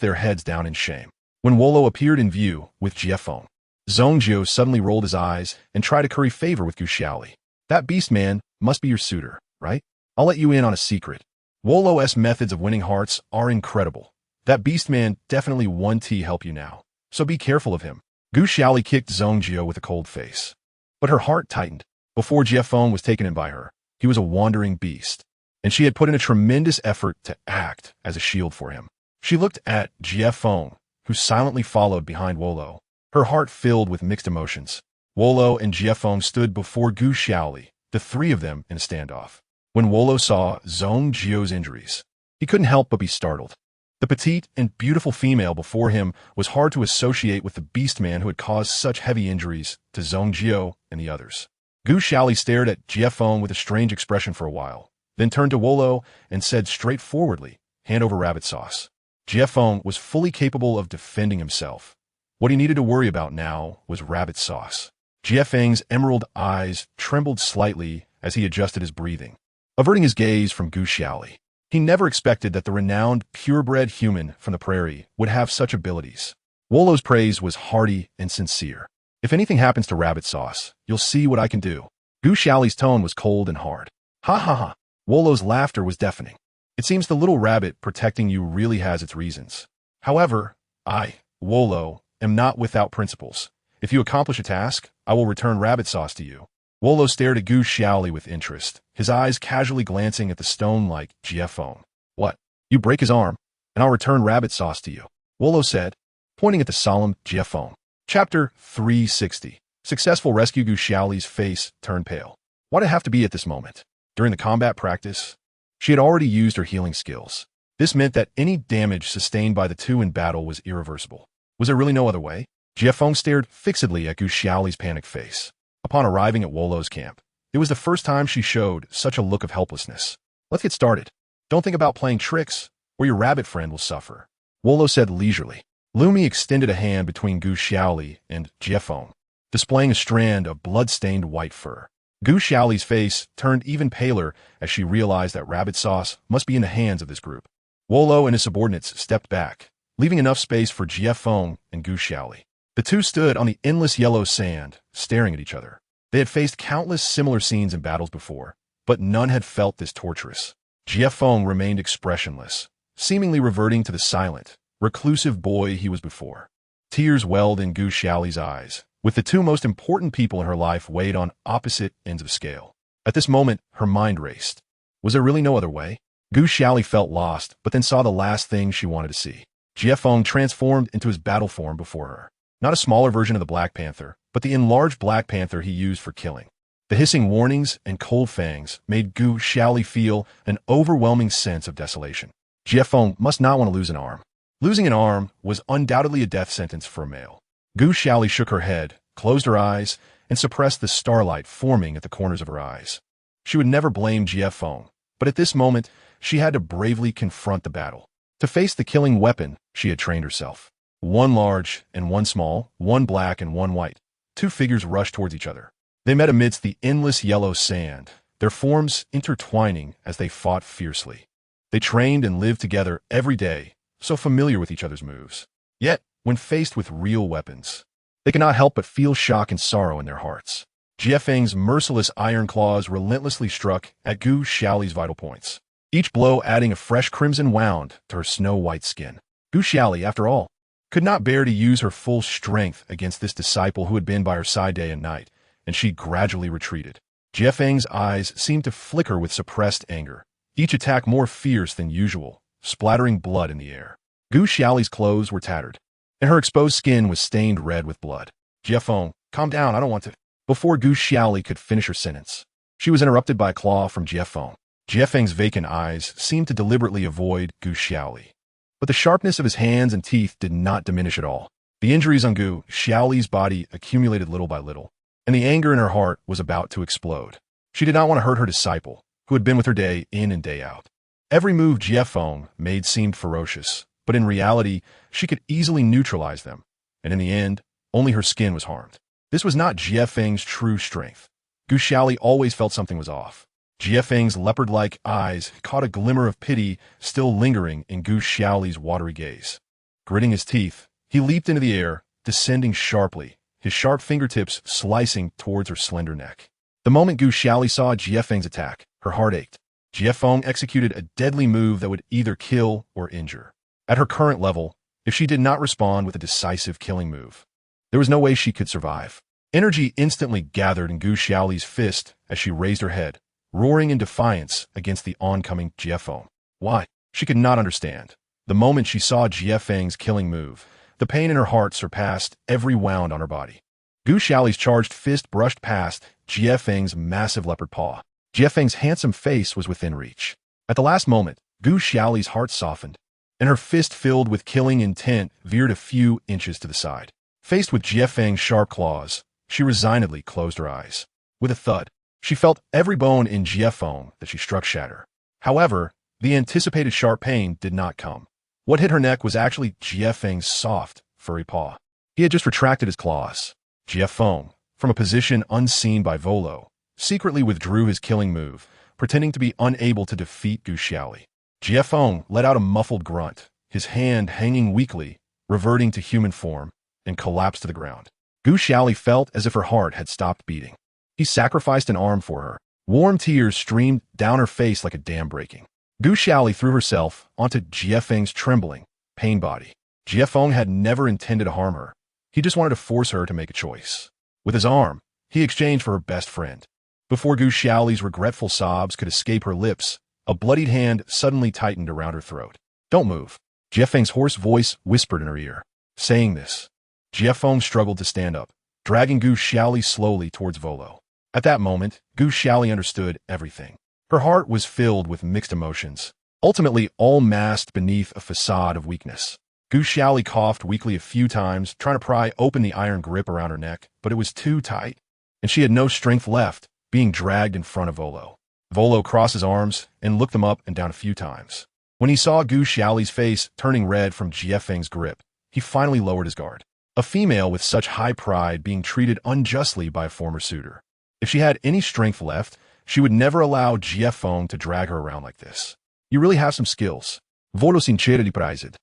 their heads down in shame. When Wolo appeared in view with Jiefeng, Zongjiu suddenly rolled his eyes and tried to curry favor with Gu Xiaoli. That beast man must be your suitor, right? I'll let you in on a secret. Wolo's methods of winning hearts are incredible. That beast man definitely won T help you now, so be careful of him. Gu Xiaoli kicked Zongjio with a cold face. But her heart tightened. Before Jiefeng was taken in by her, he was a wandering beast, and she had put in a tremendous effort to act as a shield for him. She looked at Jiefeng, who silently followed behind Wolo, her heart filled with mixed emotions. Wolo and Jiefeng stood before Gu Xiaoli, the three of them in a standoff. When Wolo saw Zongjio's injuries, he couldn't help but be startled. The petite and beautiful female before him was hard to associate with the beast man who had caused such heavy injuries to Zongjio and the others. Gu Xiaoli stared at Jiefeng with a strange expression for a while, then turned to Wolo and said straightforwardly, "Hand over rabbit sauce." Jiefeng was fully capable of defending himself. What he needed to worry about now was rabbit sauce. Jiefeng's emerald eyes trembled slightly as he adjusted his breathing, averting his gaze from Gu Xiaoli. He never expected that the renowned, purebred human from the prairie would have such abilities. Wolo's praise was hearty and sincere. "If anything happens to rabbit sauce, you'll see what I can do." Gu Xiaoli's tone was cold and hard. "Ha ha ha." Wolo's laughter was deafening. "It seems the little rabbit protecting you really has its reasons. However, I, Wolo, am not without principles. If you accomplish a task, I will return rabbit sauce to you." Wolo stared at Gu Xiaoli with interest, his eyes casually glancing at the stone-like Jiefeng. "What? You break his arm, and I'll return rabbit sauce to you," Wolo said, pointing at the solemn Jiefeng. Chapter 360. Successful rescue. Gu Xiaoli's face turned pale. Why'd it have to be at this moment? During the combat practice, she had already used her healing skills. This meant that any damage sustained by the two in battle was irreversible. Was there really no other way? Jiefeng stared fixedly at Gu Xiaoli's panicked face. Upon arriving at Wolo's camp, it was the first time she showed such a look of helplessness. "Let's get started. Don't think about playing tricks, or your rabbit friend will suffer," Wolo said leisurely. Lumi extended a hand between Gu Xiaoli and Jiefeng, displaying a strand of blood-stained white fur. Gu Xiaoli's face turned even paler as she realized that rabbit sauce must be in the hands of this group. Wolo and his subordinates stepped back, leaving enough space for Jiefeng and Gu Xiaoli. The two stood on the endless yellow sand, staring at each other. They had faced countless similar scenes in battles before, but none had felt this torturous. Jiefeng remained expressionless, seemingly reverting to the silent, reclusive boy he was before. Tears welled in Gu Xiaoli's eyes, with the two most important people in her life weighed on opposite ends of the scale. At this moment, her mind raced. Was there really no other way? Gu Xiaoli felt lost, but then saw the last thing she wanted to see. Jiefeng transformed into his battle form before her. Not a smaller version of the Black Panther, but the enlarged Black Panther he used for killing. The hissing warnings and cold fangs made Gu Xiaoli feel an overwhelming sense of desolation. Jiefeng must not want to lose an arm. Losing an arm was undoubtedly a death sentence for a male. Gu Xiaoli shook her head, closed her eyes, and suppressed the starlight forming at the corners of her eyes. She would never blame Jiefeng, but at this moment, she had to bravely confront the battle. To face the killing weapon, she had trained herself. One large and one small, one black and one white. Two figures rushed towards each other. They met amidst the endless yellow sand, their forms intertwining as they fought fiercely. They trained and lived together every day, so familiar with each other's moves. Yet, when faced with real weapons, they could not help but feel shock and sorrow in their hearts. Jiefeng's merciless iron claws relentlessly struck at Gu Xiaoli's vital points, each blow adding a fresh crimson wound to her snow-white skin. Gu Xiaoli, after all, could not bear to use her full strength against this disciple who had been by her side day and night, and she gradually retreated. Jiefeng's eyes seemed to flicker with suppressed anger, each attack more fierce than usual, splattering blood in the air. Gu Xiaoli's clothes were tattered, and her exposed skin was stained red with blood. "Jiefeng, calm down, I don't want to..." Before Gu Xiaoli could finish her sentence, she was interrupted by a claw from Jiefeng. Jiefeng's vacant eyes seemed to deliberately avoid Gu Xiaoli, but the sharpness of his hands and teeth did not diminish at all. The injuries on Gu Xiaoli's body accumulated little by little, and the anger in her heart was about to explode. She did not want to hurt her disciple, who had been with her day in and day out. Every move Jiefeng made seemed ferocious, but in reality, she could easily neutralize them, and in the end, only her skin was harmed. This was not Jiefeng's true strength. Gu Xiaoli always felt something was off. Jiefeng's leopard-like eyes caught a glimmer of pity still lingering in Gu Xiaoli's watery gaze. Gritting his teeth, he leaped into the air, descending sharply, his sharp fingertips slicing towards her slender neck. The moment Gu Xiaoli saw Jiefeng's attack, her heart ached. Jiefeng executed a deadly move that would either kill or injure. At her current level, if she did not respond with a decisive killing move, there was no way she could survive. Energy instantly gathered in Gu Xiaoli's fist as she raised her head, roaring in defiance against the oncoming Jiefeng. Why? She could not understand. The moment she saw Jiefeng's killing move, the pain in her heart surpassed every wound on her body. Gu Xiaoli's charged fist brushed past Jiefeng's massive leopard paw. Jiefeng's handsome face was within reach. At the last moment, Gu Xiaoli's heart softened, and her fist filled with killing intent veered a few inches to the side. Faced with Jiefeng's sharp claws, she resignedly closed her eyes. With a thud, she felt every bone in Jiefeng that she struck shatter. However, the anticipated sharp pain did not come. What hit her neck was actually Jiefeng's soft, furry paw. He had just retracted his claws. Jiefeng, from a position unseen by Volo, secretly withdrew his killing move, pretending to be unable to defeat Gu Xiaoli. Jiefeng let out a muffled grunt, his hand hanging weakly, reverting to human form, and collapsed to the ground. Gu Xiaoli felt as if her heart had stopped beating. He sacrificed an arm for her. Warm tears streamed down her face like a dam breaking. Gu Xiaoli threw herself onto Jiefeng's trembling, pain body. Jiefeng had never intended to harm her. He just wanted to force her to make a choice. With his arm, he exchanged for her best friend. Before Gu Xiaoli's regretful sobs could escape her lips, a bloodied hand suddenly tightened around her throat. Don't move. Jiefeng's hoarse voice whispered in her ear. Saying this, Jiefeng struggled to stand up, dragging Gu Xiaoli slowly towards Volo. At that moment, Gu Xiaoli understood everything. Her heart was filled with mixed emotions, ultimately all masked beneath a facade of weakness. Gu Xiaoli coughed weakly a few times, trying to pry open the iron grip around her neck, but it was too tight, and she had no strength left, being dragged in front of Volo. Volo crossed his arms and looked them up and down a few times. When he saw Gu Xiaoli's face turning red from Jiefeng's grip, he finally lowered his guard. A female with such high pride being treated unjustly by a former suitor. If she had any strength left, she would never allow Jiefeng to drag her around like this. You really have some skills. Volo sincerely prized.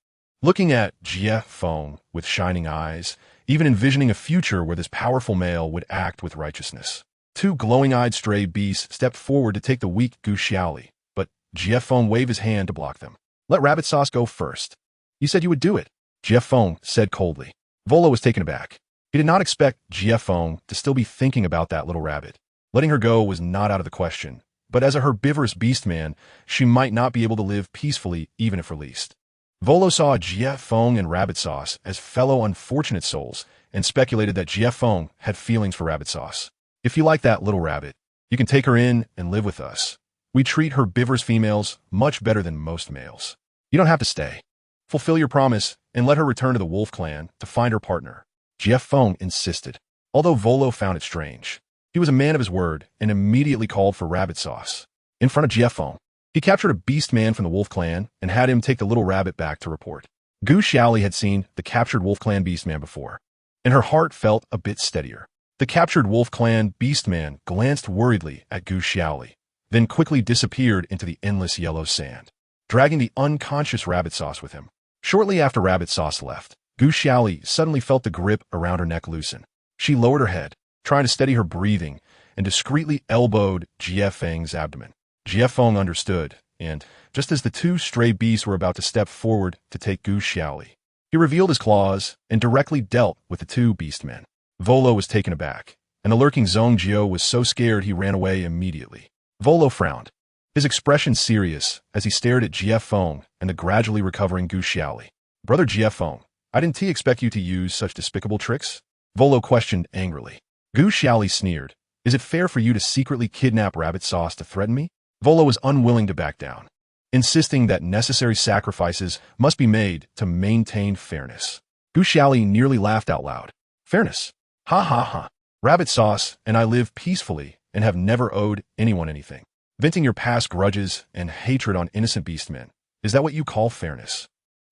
Looking at Jiefeng with shining eyes, even envisioning a future where this powerful male would act with righteousness. Two glowing-eyed stray beasts stepped forward to take the weak Gu Xiaoli, but Jiefeng waved his hand to block them. Let Rabbit Sauce go first. You said you would do it, Jiefeng said coldly. Volo was taken aback. He did not expect Jiefeng to still be thinking about that little rabbit. Letting her go was not out of the question, but as a herbivorous beastman, she might not be able to live peacefully even if released. Volo saw Jiefeng and Rabbit Sauce as fellow unfortunate souls and speculated that Jiefeng had feelings for Rabbit Sauce. If you like that little rabbit, you can take her in and live with us. We treat herbivorous females much better than most males. You don't have to stay. Fulfill your promise and let her return to the wolf clan to find her partner. Jiefeng insisted, although Volo found it strange. He was a man of his word and immediately called for Rabbit Sauce. In front of Jiefeng, he captured a beast man from the wolf clan and had him take the little rabbit back to report. Gu Xiaoli had seen the captured wolf clan beastman before, and her heart felt a bit steadier. The captured wolf clan beastman glanced worriedly at Gu Xiaoli, then quickly disappeared into the endless yellow sand, dragging the unconscious Rabbit Sauce with him. Shortly after Rabbit Sauce left, Gu Xiaoli suddenly felt the grip around her neck loosen. She lowered her head, trying to steady her breathing, and discreetly elbowed Jiefeng's abdomen. Jiefeng understood, and, just as the two stray beasts were about to step forward to take Gu Xiaoli, he revealed his claws and directly dealt with the two beastmen. Volo was taken aback, and the lurking Zhongjio was so scared he ran away immediately. Volo frowned, his expression serious as he stared at Jiefeng and the gradually recovering Gu Xiaoli. Brother Jiefeng, I didn't expect you to use such despicable tricks? Volo questioned angrily. Gu Xiaoli sneered. Is it fair for you to secretly kidnap Rabbit Sauce to threaten me? Volo was unwilling to back down, insisting that necessary sacrifices must be made to maintain fairness. Gu Xiaoli nearly laughed out loud. Fairness? Ha ha ha. Rabbit Sauce and I live peacefully and have never owed anyone anything. Venting your past grudges and hatred on innocent beastmen. Is that what you call fairness?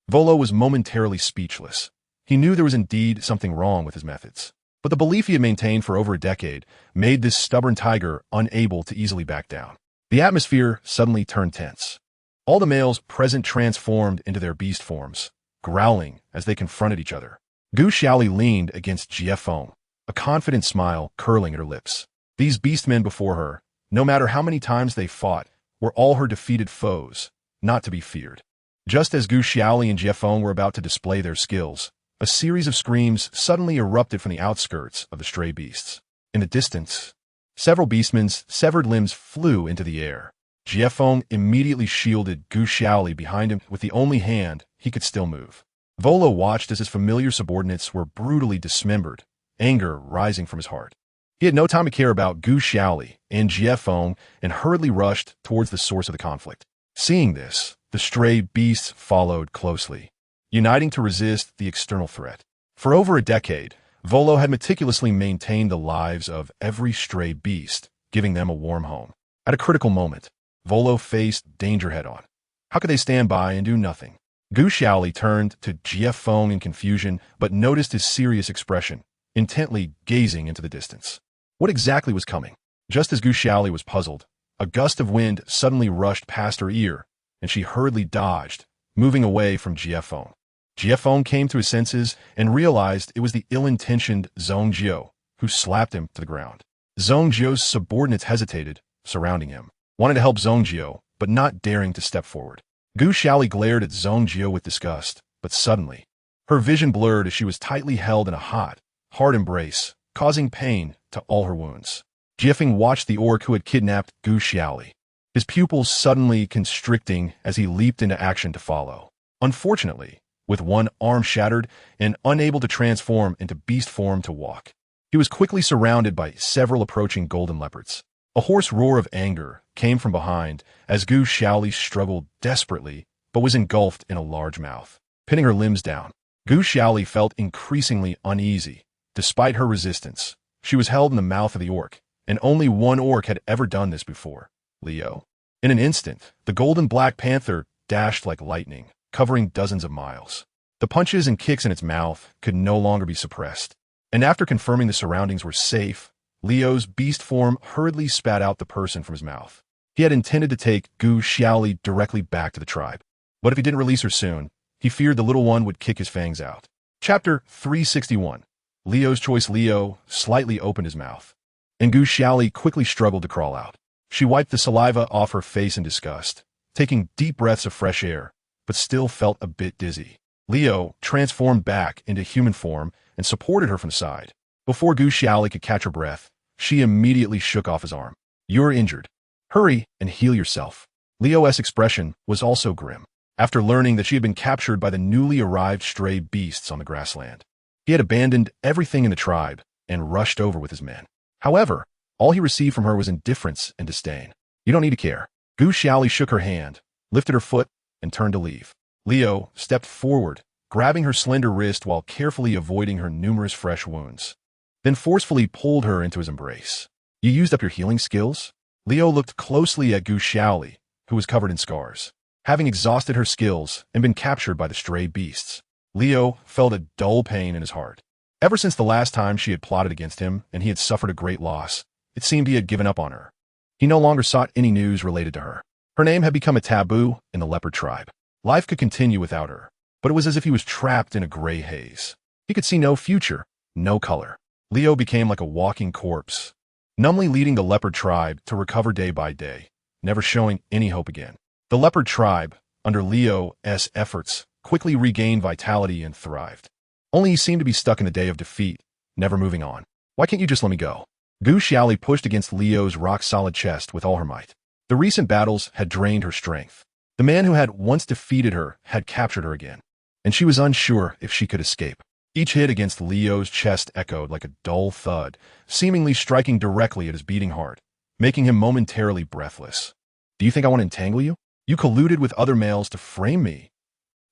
Volo was momentarily speechless. He knew there was indeed something wrong with his methods, but the belief he had maintained for over a decade made this stubborn tiger unable to easily back down. The atmosphere suddenly turned tense. All the males present transformed into their beast forms, growling as they confronted each other. Gu Xiaoli leaned against Jiefeng, a confident smile curling at her lips. These beastmen before her, no matter how many times they fought, were all her defeated foes, not to be feared. Just as Gu Xiaoli and Jiefeng were about to display their skills, a series of screams suddenly erupted from the outskirts of the stray beasts. In the distance, several beastmen's severed limbs flew into the air. Jiefeng immediately shielded Gu Xiaoli behind him with the only hand he could still move. Volo watched as his familiar subordinates were brutally dismembered, anger rising from his heart. He had no time to care about Gu Xiaoli and Jiefeng and hurriedly rushed towards the source of the conflict. Seeing this, the stray beasts followed closely, uniting to resist the external threat. For over a decade, Volo had meticulously maintained the lives of every stray beast, giving them a warm home. At a critical moment, Volo faced danger head-on. How could they stand by and do nothing? Gu Xiaoli turned to Jiefeng in confusion, but noticed his serious expression, intently gazing into the distance. What exactly was coming? Just as Gu Xiaoli was puzzled, a gust of wind suddenly rushed past her ear, and she hurriedly dodged, moving away from Jiefeng. Jiefeng came to his senses and realized it was the ill-intentioned Zhong Jiao who slapped him to the ground. Zhong Jiao's subordinates hesitated, surrounding him, wanting to help Zhong Jiao, but not daring to step forward. Gu Xiaoli glared at Zhong Jiao with disgust, but suddenly, her vision blurred as she was tightly held in a hot, hard embrace, causing pain to all her wounds. Jiefeng watched the orc who had kidnapped Gu Xiaoli, his pupils suddenly constricting as he leaped into action to follow. Unfortunately, with one arm shattered and unable to transform into beast form to walk, he was quickly surrounded by several approaching golden leopards. A hoarse roar of anger came from behind as Gu Xiaoli struggled desperately but was engulfed in a large mouth, pinning her limbs down. Gu Xiaoli felt increasingly uneasy. Despite her resistance, she was held in the mouth of the orc, and only one orc had ever done this before, Leo. In an instant, the golden black panther dashed like lightning, covering dozens of miles. The punches and kicks in its mouth could no longer be suppressed, and after confirming the surroundings were safe, Leo's beast form hurriedly spat out the person from his mouth. He had intended to take Gu Xiaoli directly back to the tribe, but if he didn't release her soon, he feared the little one would kick his fangs out. Chapter 361. Leo's choice. Leo slightly opened his mouth, and Gu Xiaoli quickly struggled to crawl out. She wiped the saliva off her face in disgust, taking deep breaths of fresh air, but still felt a bit dizzy. Leo transformed back into human form and supported her from the side. Before Gu Xiaoli could catch her breath, she immediately shook off his arm. "You're injured. Hurry and heal yourself." Leo's expression was also grim, after learning that she had been captured by the newly arrived stray beasts on the grassland. He had abandoned everything in the tribe and rushed over with his men. However, all he received from her was indifference and disdain. "You don't need to care." Gu Xiaoli shook her hand, lifted her foot, and turned to leave. Leo stepped forward, grabbing her slender wrist while carefully avoiding her numerous fresh wounds, then forcefully pulled her into his embrace. "You used up your healing skills?" Leo looked closely at Gu Xiaoli, who was covered in scars. Having exhausted her skills and been captured by the stray beasts, Leo felt a dull pain in his heart. Ever since the last time she had plotted against him and he had suffered a great loss, it seemed he had given up on her. He no longer sought any news related to her. Her name had become a taboo in the leopard tribe. Life could continue without her, but it was as if he was trapped in a gray haze. He could see no future, no color. Leo became like a walking corpse, numbly leading the leopard tribe to recover day by day, never showing any hope again. The leopard tribe, under Leo's efforts, quickly regained vitality and thrived. Only he seemed to be stuck in the day of defeat, never moving on. "Why can't you just let me go?" Gu Xiaoli pushed against Leo's rock-solid chest with all her might. The recent battles had drained her strength. The man who had once defeated her had captured her again, and she was unsure if she could escape. Each hit against Leo's chest echoed like a dull thud, seemingly striking directly at his beating heart, making him momentarily breathless. "Do you think I want to entangle you? You colluded with other males to frame me.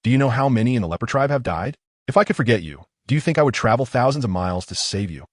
Do you know how many in the leopard tribe have died? If I could forget you, do you think I would travel thousands of miles to save you?"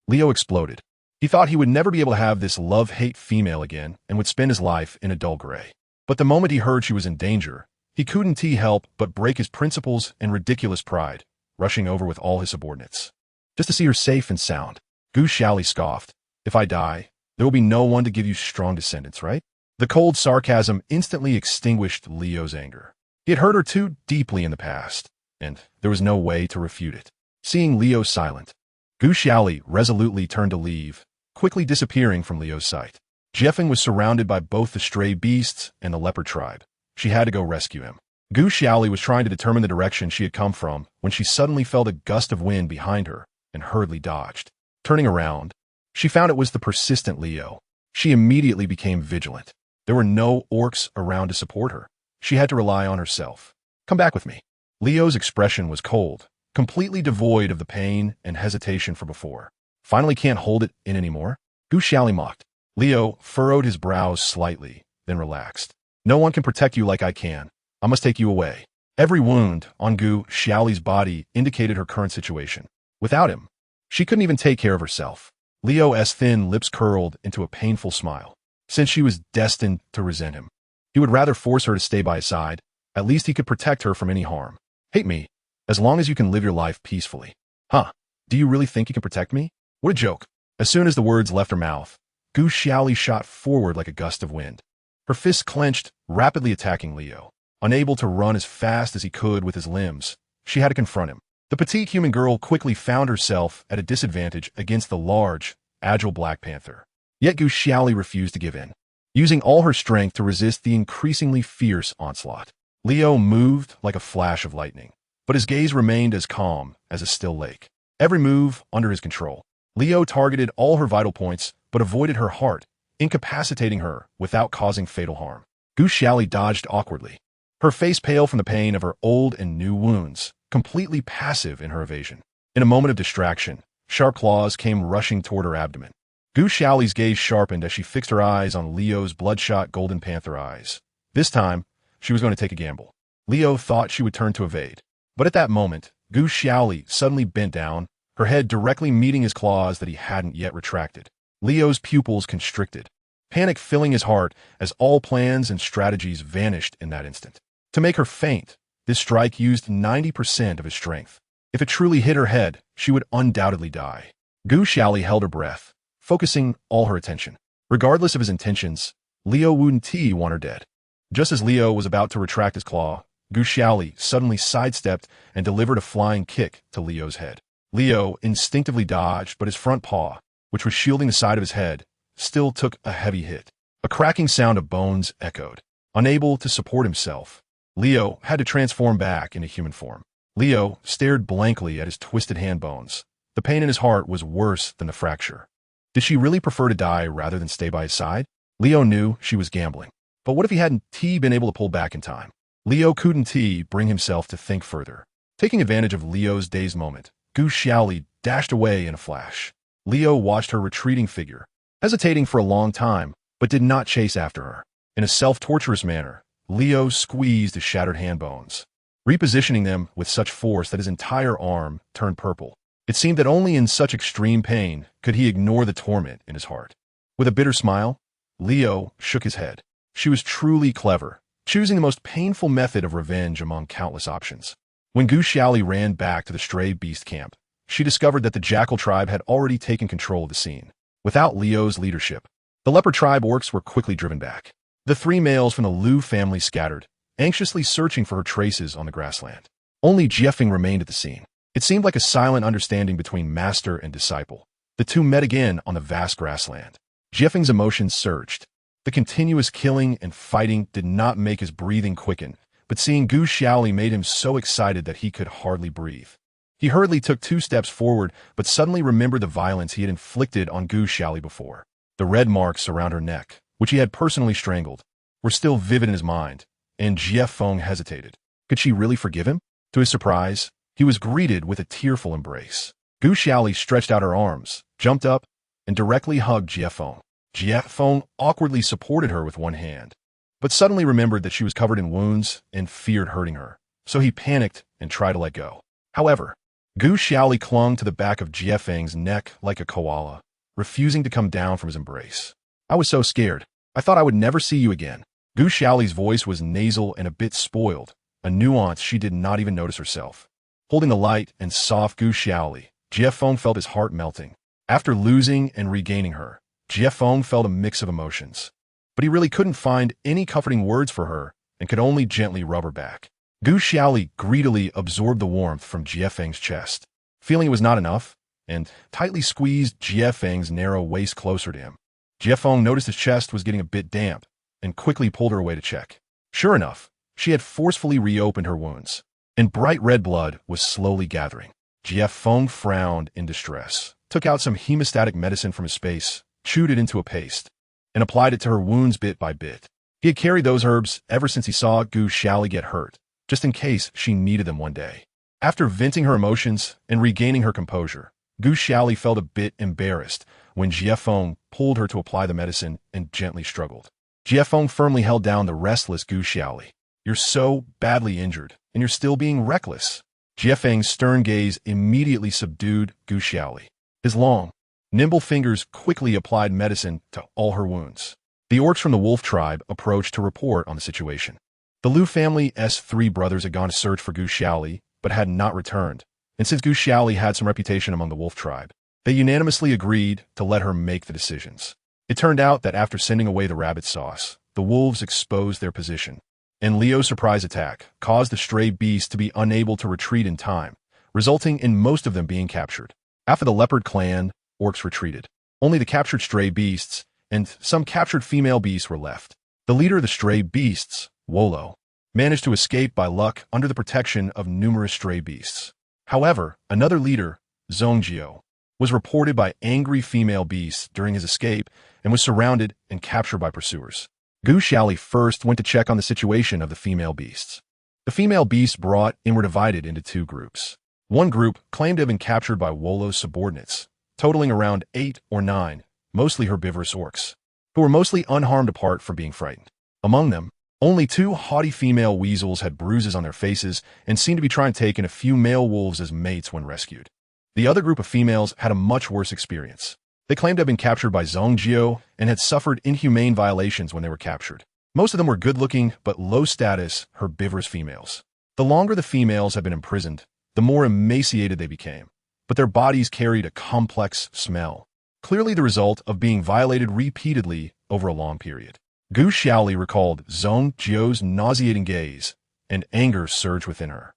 Leo exploded. He thought he would never be able to have this love-hate female again and would spend his life in a dull gray. But the moment he heard she was in danger, he couldn't help but break his principles and ridiculous pride, rushing over with all his subordinates, just to see her safe and sound. Gu Xiaoli scoffed. "If I die, there will be no one to give you strong descendants, right?" The cold sarcasm instantly extinguished Leo's anger. He had hurt her too deeply in the past, and there was no way to refute it. Seeing Leo silent, Gu Xiaoli resolutely turned to leave, quickly disappearing from Leo's sight. Jiefeng was surrounded by both the stray beasts and the leopard tribe. She had to go rescue him. Gu Xiaoli was trying to determine the direction she had come from when she suddenly felt a gust of wind behind her and hurriedly dodged. Turning around, she found it was the persistent Leo. She immediately became vigilant. There were no orcs around to support her. She had to rely on herself. Come back with me. Leo's expression was cold, completely devoid of the pain and hesitation from before. Finally can't hold it in anymore? Gu Xiaoli mocked. Leo furrowed his brows slightly, then relaxed. No one can protect you like I can. I must take you away. Every wound on Gu Xiaoli's body indicated her current situation. Without him, she couldn't even take care of herself. Leo's thin lips curled into a painful smile. Since she was destined to resent him, he would rather force her to stay by his side. At least he could protect her from any harm. Hate me, as long as you can live your life peacefully. Huh? Do you really think you can protect me? What a joke. As soon as the words left her mouth, Gu Xiaoli shot forward like a gust of wind. Her fists clenched, rapidly attacking Leo. Unable to run as fast as he could with his limbs, she had to confront him. The petite human girl quickly found herself at a disadvantage against the large, agile Black Panther. Yet Gu Xiaoli refused to give in, using all her strength to resist the increasingly fierce onslaught. Leo moved like a flash of lightning, but his gaze remained as calm as a still lake. Every move under his control. Leo targeted all her vital points, but avoided her heart, incapacitating her without causing fatal harm. Gu Xiaoli dodged awkwardly, her face pale from the pain of her old and new wounds, completely passive in her evasion. In a moment of distraction, sharp claws came rushing toward her abdomen. Gu Xiaoli's gaze sharpened as she fixed her eyes on Leo's bloodshot golden panther eyes. This time, she was going to take a gamble. Leo thought she would turn to evade. But at that moment, Gu Xiaoli suddenly bent down, her head directly meeting his claws that he hadn't yet retracted. Leo's pupils constricted, panic filling his heart as all plans and strategies vanished in that instant. To make her faint, this strike used 90% of his strength. If it truly hit her head, she would undoubtedly die. Gu Xiaoli held her breath, focusing all her attention. Regardless of his intentions, Leo wouldn't want her dead. Just as Leo was about to retract his claw, Gu Xiaoli suddenly sidestepped and delivered a flying kick to Leo's head. Leo instinctively dodged, but his front paw, which was shielding the side of his head, still took a heavy hit. A cracking sound of bones echoed. Unable to support himself, Leo had to transform back into human form. Leo stared blankly at his twisted hand bones. The pain in his heart was worse than the fracture. Did she really prefer to die rather than stay by his side? Leo knew she was gambling. But what if he hadn't been able to pull back in time? Leo couldn't bring himself to think further. Taking advantage of Leo's dazed moment, Gu Xiaoli dashed away in a flash. Leo watched her retreating figure, hesitating for a long time, but did not chase after her. In a self-torturous manner, Leo squeezed his shattered hand bones, repositioning them with such force that his entire arm turned purple. It seemed that only in such extreme pain could he ignore the torment in his heart. With a bitter smile, Leo shook his head. She was truly clever, choosing the most painful method of revenge among countless options. When Gu Xiaoli ran back to the stray beast camp, she discovered that the jackal tribe had already taken control of the scene. Without Leo's leadership, the leopard tribe orcs were quickly driven back. The three males from the Liu family scattered, anxiously searching for her traces on the grassland. Only Jiefeng remained at the scene. It seemed like a silent understanding between master and disciple. The two met again on the vast grassland. Jiefeng's emotions surged. The continuous killing and fighting did not make his breathing quicken, but seeing Gu Xiaoli made him so excited that he could hardly breathe. He hurriedly took 2 steps forward, but suddenly remembered the violence he had inflicted on Gu Xiaoli before. The red marks around her neck, which he had personally strangled, were still vivid in his mind, and Jiefeng hesitated. Could she really forgive him? To his surprise, he was greeted with a tearful embrace. Gu Xiaoli stretched out her arms, jumped up, and directly hugged Jiefeng. Jiefeng awkwardly supported her with one hand, but suddenly remembered that she was covered in wounds and feared hurting her, so he panicked and tried to let go. However, Gu Xiaoli clung to the back of Jiefeng's neck like a koala, refusing to come down from his embrace. I was so scared. I thought I would never see you again. Gu Xiaoli's voice was nasal and a bit spoiled, a nuance she did not even notice herself. Holding the light and soft Gu Xiaoli, Jiefeng felt his heart melting. After losing and regaining her, Jiefeng felt a mix of emotions. But he really couldn't find any comforting words for her and could only gently rub her back. Gu Xiaoli greedily absorbed the warmth from Jiefeng's chest. Feeling it was not enough, and tightly squeezed Jie Feng's narrow waist closer to him. Jie Feng noticed his chest was getting a bit damp and quickly pulled her away to check. Sure enough, she had forcefully reopened her wounds, and bright red blood was slowly gathering. Jie Feng frowned in distress, took out some hemostatic medicine from his space, chewed it into a paste, and applied it to her wounds bit by bit. He had carried those herbs ever since he saw Gu Xiaoli get hurt, just in case she needed them one day. After venting her emotions and regaining her composure, Gu Xiaoli felt a bit embarrassed when Jie Feng pulled her to apply the medicine and gently struggled. Jie Feng firmly held down the restless Gu Xiaoli. "You're so badly injured, and you're still being reckless." Jie Feng's stern gaze immediately subdued Gu Xiaoli. His long, nimble fingers quickly applied medicine to all her wounds. The orcs from the wolf tribe approached to report on the situation. The Liu family's 3 brothers had gone to search for Gu Xiaoli, but had not returned, and since Gu Xiaoli had some reputation among the wolf tribe, they unanimously agreed to let her make the decisions. It turned out that after sending away the rabbit sauce, the wolves exposed their position, and Leo's surprise attack caused the stray beasts to be unable to retreat in time, resulting in most of them being captured. After the leopard clan, orcs retreated. Only the captured stray beasts and some captured female beasts were left. The leader of the stray beasts, Wolo, managed to escape by luck under the protection of numerous stray beasts. However, another leader, Zongjio, was reported by angry female beasts during his escape and was surrounded and captured by pursuers. Gu Xiaoli first went to check on the situation of the female beasts. The female beasts brought in were divided into 2 groups. One group claimed to have been captured by Wolo's subordinates, totaling around 8 or 9, mostly herbivorous orcs, who were mostly unharmed apart from being frightened. Among them, only 2 haughty female weasels had bruises on their faces and seemed to be trying to take in a few male wolves as mates when rescued. The other group of females had a much worse experience. They claimed to have been captured by Zongjio and had suffered inhumane violations when they were captured. Most of them were good-looking but low-status herbivorous females. The longer the females had been imprisoned, the more emaciated they became, but their bodies carried a complex smell, clearly the result of being violated repeatedly over a long period. Gu Xiaoli recalled Zongjio's nauseating gaze, and anger surged within her,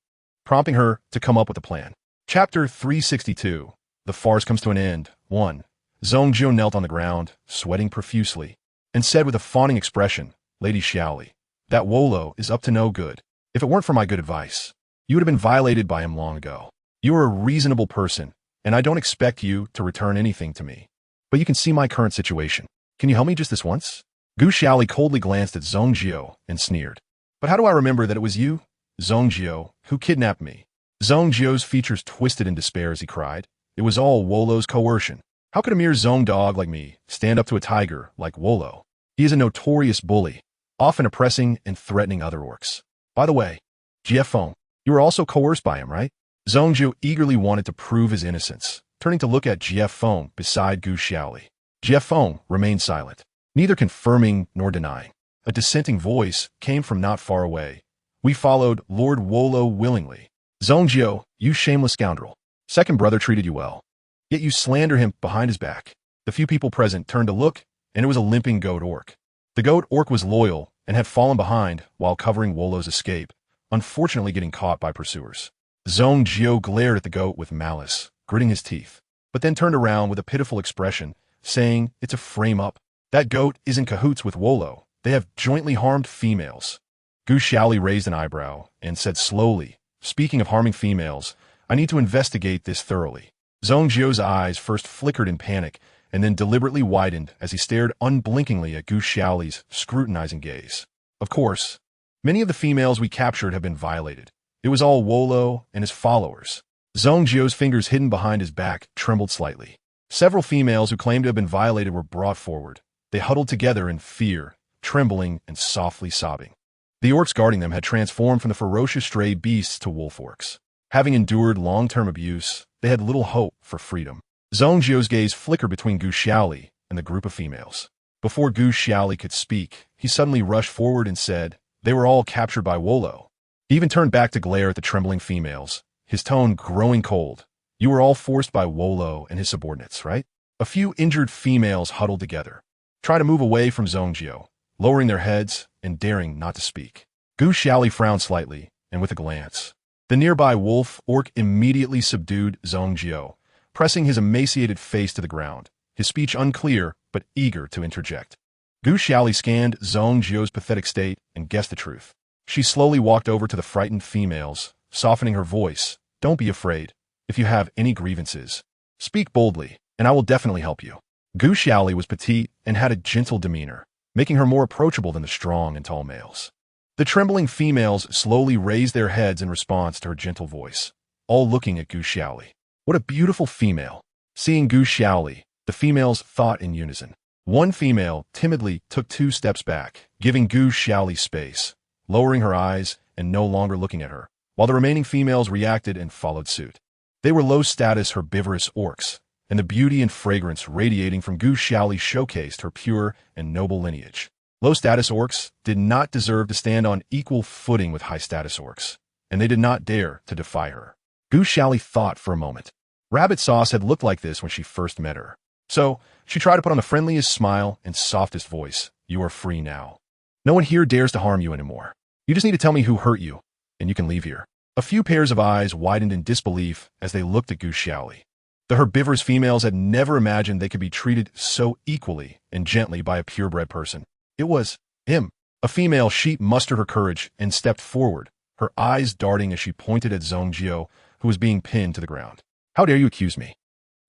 prompting her to come up with a plan. Chapter 362. The farce comes to an end. 1. Zongjio knelt on the ground, sweating profusely, and said with a fawning expression, "Lady Xiaoli, that Wolo is up to no good. If it weren't for my good advice, you would have been violated by him long ago. You are a reasonable person, and I don't expect you to return anything to me. But you can see my current situation. Can you help me just this once?" Gu Xiaoli coldly glanced at Zongjio and sneered. "But how do I remember that it was you, Zongjio, who kidnapped me?" Zongjio's features twisted in despair as he cried. It was all Wolo's coercion. How could a mere Zong dog like me stand up to a tiger like Wolo? He is a notorious bully, often oppressing and threatening other orcs. By the way, Jie Feng, you were also coerced by him, right? Zongjio eagerly wanted to prove his innocence, turning to look at Jie Feng beside Gu Xiaoli. Jie Feng remained silent, neither confirming nor denying. A dissenting voice came from not far away. "We followed Lord Wolo willingly." "Zongjio, you shameless scoundrel. Second brother treated you well, yet you slander him behind his back." The few people present turned to look, and it was a limping goat orc. The goat orc was loyal and had fallen behind while covering Wolo's escape, unfortunately getting caught by pursuers. Zongjio glared at the goat with malice, gritting his teeth, but then turned around with a pitiful expression, saying, "It's a frame-up. That goat is in cahoots with Wolo. They have jointly harmed females." Gu Xiaoli raised an eyebrow and said slowly, "Speaking of harming females, I need to investigate this thoroughly." Zongjio's eyes first flickered in panic and then deliberately widened as he stared unblinkingly at Gu Xiaoli's scrutinizing gaze. "Of course, many of the females we captured have been violated. It was all Wolo and his followers." Zongjio's fingers hidden behind his back trembled slightly. Several females who claimed to have been violated were brought forward. They huddled together in fear, trembling and softly sobbing. The orcs guarding them had transformed from the ferocious stray beasts to wolf orcs. Having endured long-term abuse, they had little hope for freedom. Zongjio's gaze flickered between Gu Xiaoli and the group of females. Before Gu Xiaoli could speak, he suddenly rushed forward and said, "They were all captured by Wolo." He even turned back to glare at the trembling females, his tone growing cold. "You were all forced by Wolo and his subordinates, right?" A few injured females huddled together, trying to move away from Zongjio, lowering their heads and daring not to speak. Gu Xiaoli frowned slightly, and with a glance, the nearby wolf orc immediately subdued Zongjio, pressing his emaciated face to the ground, his speech unclear but eager to interject. Gu Xiaoli scanned Zhong Zhio's pathetic state and guessed the truth. She slowly walked over to the frightened females, softening her voice. "Don't be afraid. If you have any grievances, speak boldly, and I will definitely help you." Gu Xiaoli was petite and had a gentle demeanor, making her more approachable than the strong and tall males. The trembling females slowly raised their heads in response to her gentle voice, all looking at Gu Xiaoli. What a beautiful female. Seeing Gu Xiaoli, the females thought in unison. One female timidly took 2 steps back, giving Gu Xiaoli space, lowering her eyes and no longer looking at her, while the remaining females reacted and followed suit. They were low-status herbivorous orcs, and the beauty and fragrance radiating from Gu Xiaoli showcased her pure and noble lineage. Low-status orcs did not deserve to stand on equal footing with high-status orcs, and they did not dare to defy her. Gu Xiaoli thought for a moment. Rabbit Sauce had looked like this when she first met her. So, she tried to put on the friendliest smile and softest voice. "You are free now. No one here dares to harm you anymore. You just need to tell me who hurt you, and you can leave here." A few pairs of eyes widened in disbelief as they looked at Gu Xiaoli. The herbivorous females had never imagined they could be treated so equally and gently by a purebred person. It was him. A female sheep mustered her courage and stepped forward, her eyes darting as she pointed at Zhong Zhio, who was being pinned to the ground. "How dare you accuse me?"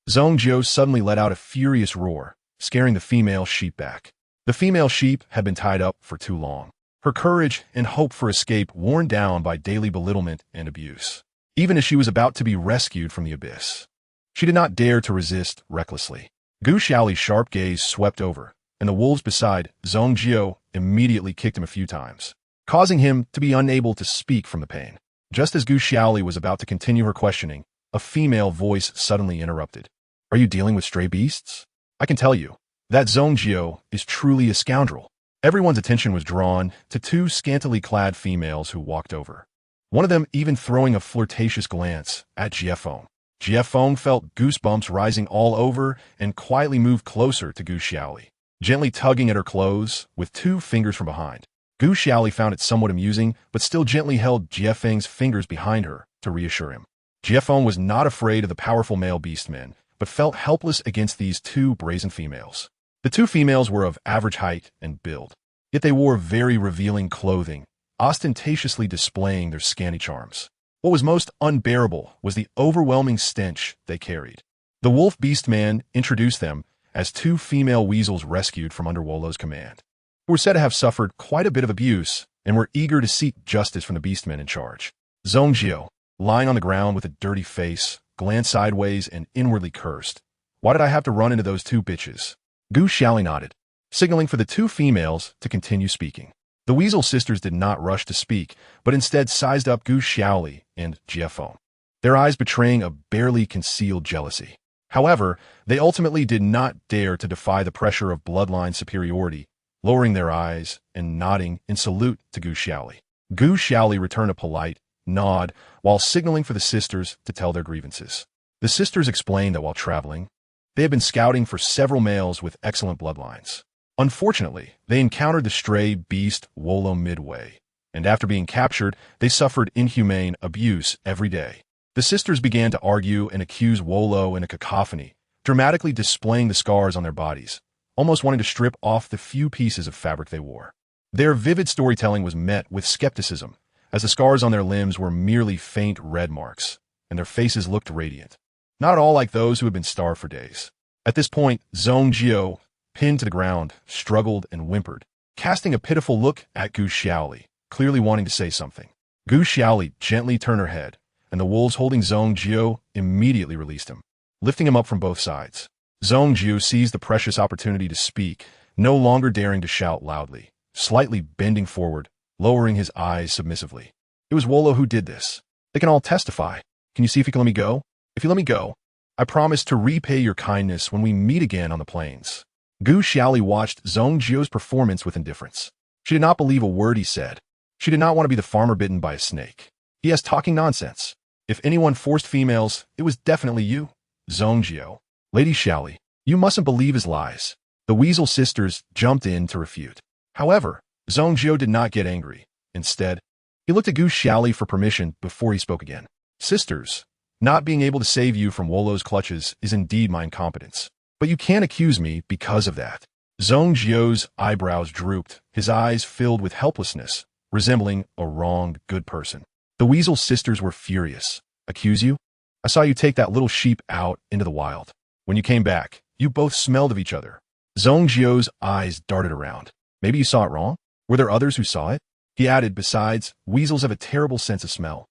Zhong Zhio suddenly let out a furious roar, scaring the female sheep back. The female sheep had been tied up for too long, her courage and hope for escape worn down by daily belittlement and abuse. Even as she was about to be rescued from the abyss, she did not dare to resist recklessly. Gu Xiaoli's sharp gaze swept over, and the wolves beside Zhong Zhio immediately kicked him a few times, causing him to be unable to speak from the pain. Just as Gu Xiaoli was about to continue her questioning, a female voice suddenly interrupted. "Are you dealing with stray beasts? I can tell you, that Zhong Zhio is truly a scoundrel." Everyone's attention was drawn to 2 scantily clad females who walked over, one of them even throwing a flirtatious glance at Jiefeng. Jiefeng felt goosebumps rising all over and quietly moved closer to Gu Xiaoli, gently tugging at her clothes with 2 fingers from behind. Gu Xiaoli found it somewhat amusing, but still gently held Jiefeng's fingers behind her to reassure him. Jiefeng was not afraid of the powerful male beastmen, but felt helpless against these 2 brazen females. The 2 females were of average height and build, yet they wore very revealing clothing, ostentatiously displaying their scanty charms. What was most unbearable was the overwhelming stench they carried. The wolf beastman introduced them as 2 female weasels rescued from under Wolo's command, who were said to have suffered quite a bit of abuse and were eager to seek justice from the beastmen in charge. Zhong Zhio, lying on the ground with a dirty face, glanced sideways and inwardly cursed. "Why did I have to run into those 2 bitches?" Gu Xiaoli nodded, signaling for the 2 females to continue speaking. The Weasel sisters did not rush to speak, but instead sized up Gu Xiaoli and Jiefeng, their eyes betraying a barely concealed jealousy. However, they ultimately did not dare to defy the pressure of bloodline superiority, lowering their eyes and nodding in salute to Gu Xiaoli. Gu Xiaoli returned a polite nod while signaling for the sisters to tell their grievances. The sisters explained that while traveling, they had been scouting for several males with excellent bloodlines. Unfortunately, they encountered the stray beast Wolo midway, and after being captured, they suffered inhumane abuse every day. The sisters began to argue and accuse Wolo in a cacophony, dramatically displaying the scars on their bodies, almost wanting to strip off the few pieces of fabric they wore. Their vivid storytelling was met with skepticism, as the scars on their limbs were merely faint red marks, and their faces looked radiant, not at all like those who had been starved for days. At this point, Zhong Zhio, pinned to the ground, struggled and whimpered, casting a pitiful look at Gu Xiaoli, clearly wanting to say something. Gu Xiaoli gently turned her head, and the wolves holding Zhong Zhio immediately released him, lifting him up from both sides. Zhong Zhio seized the precious opportunity to speak, no longer daring to shout loudly, slightly bending forward, lowering his eyes submissively. "It was Wolo who did this. They can all testify. Can you see if you can let me go? If you let me go, I promise to repay your kindness when we meet again on the plains." Gu Xiaoli watched Zhong Zhio's performance with indifference. She did not believe a word he said. She did not want to be the farmer bitten by a snake. He has talking nonsense. If anyone forced females, it was definitely you, Zhong Zhio. "Lady Xiaoli, you mustn't believe his lies." The Weasel sisters jumped in to refute. However, Zhong Zhio did not get angry. Instead, he looked at Gu Xiaoli for permission before he spoke again. "Sisters, Not being able to save you from Wolo's clutches is indeed my incompetence. But you can't accuse me because of that. Zhongzhou's eyebrows drooped, his eyes filled with helplessness, resembling a wronged good person. The Weasel sisters were furious. Accuse you? I saw you take that little sheep out into the wild. When you came back, you both smelled of each other. Zhongzhou's eyes darted around. Maybe you saw it wrong? Were there others who saw it? He added, besides, weasels have a terrible sense of smell.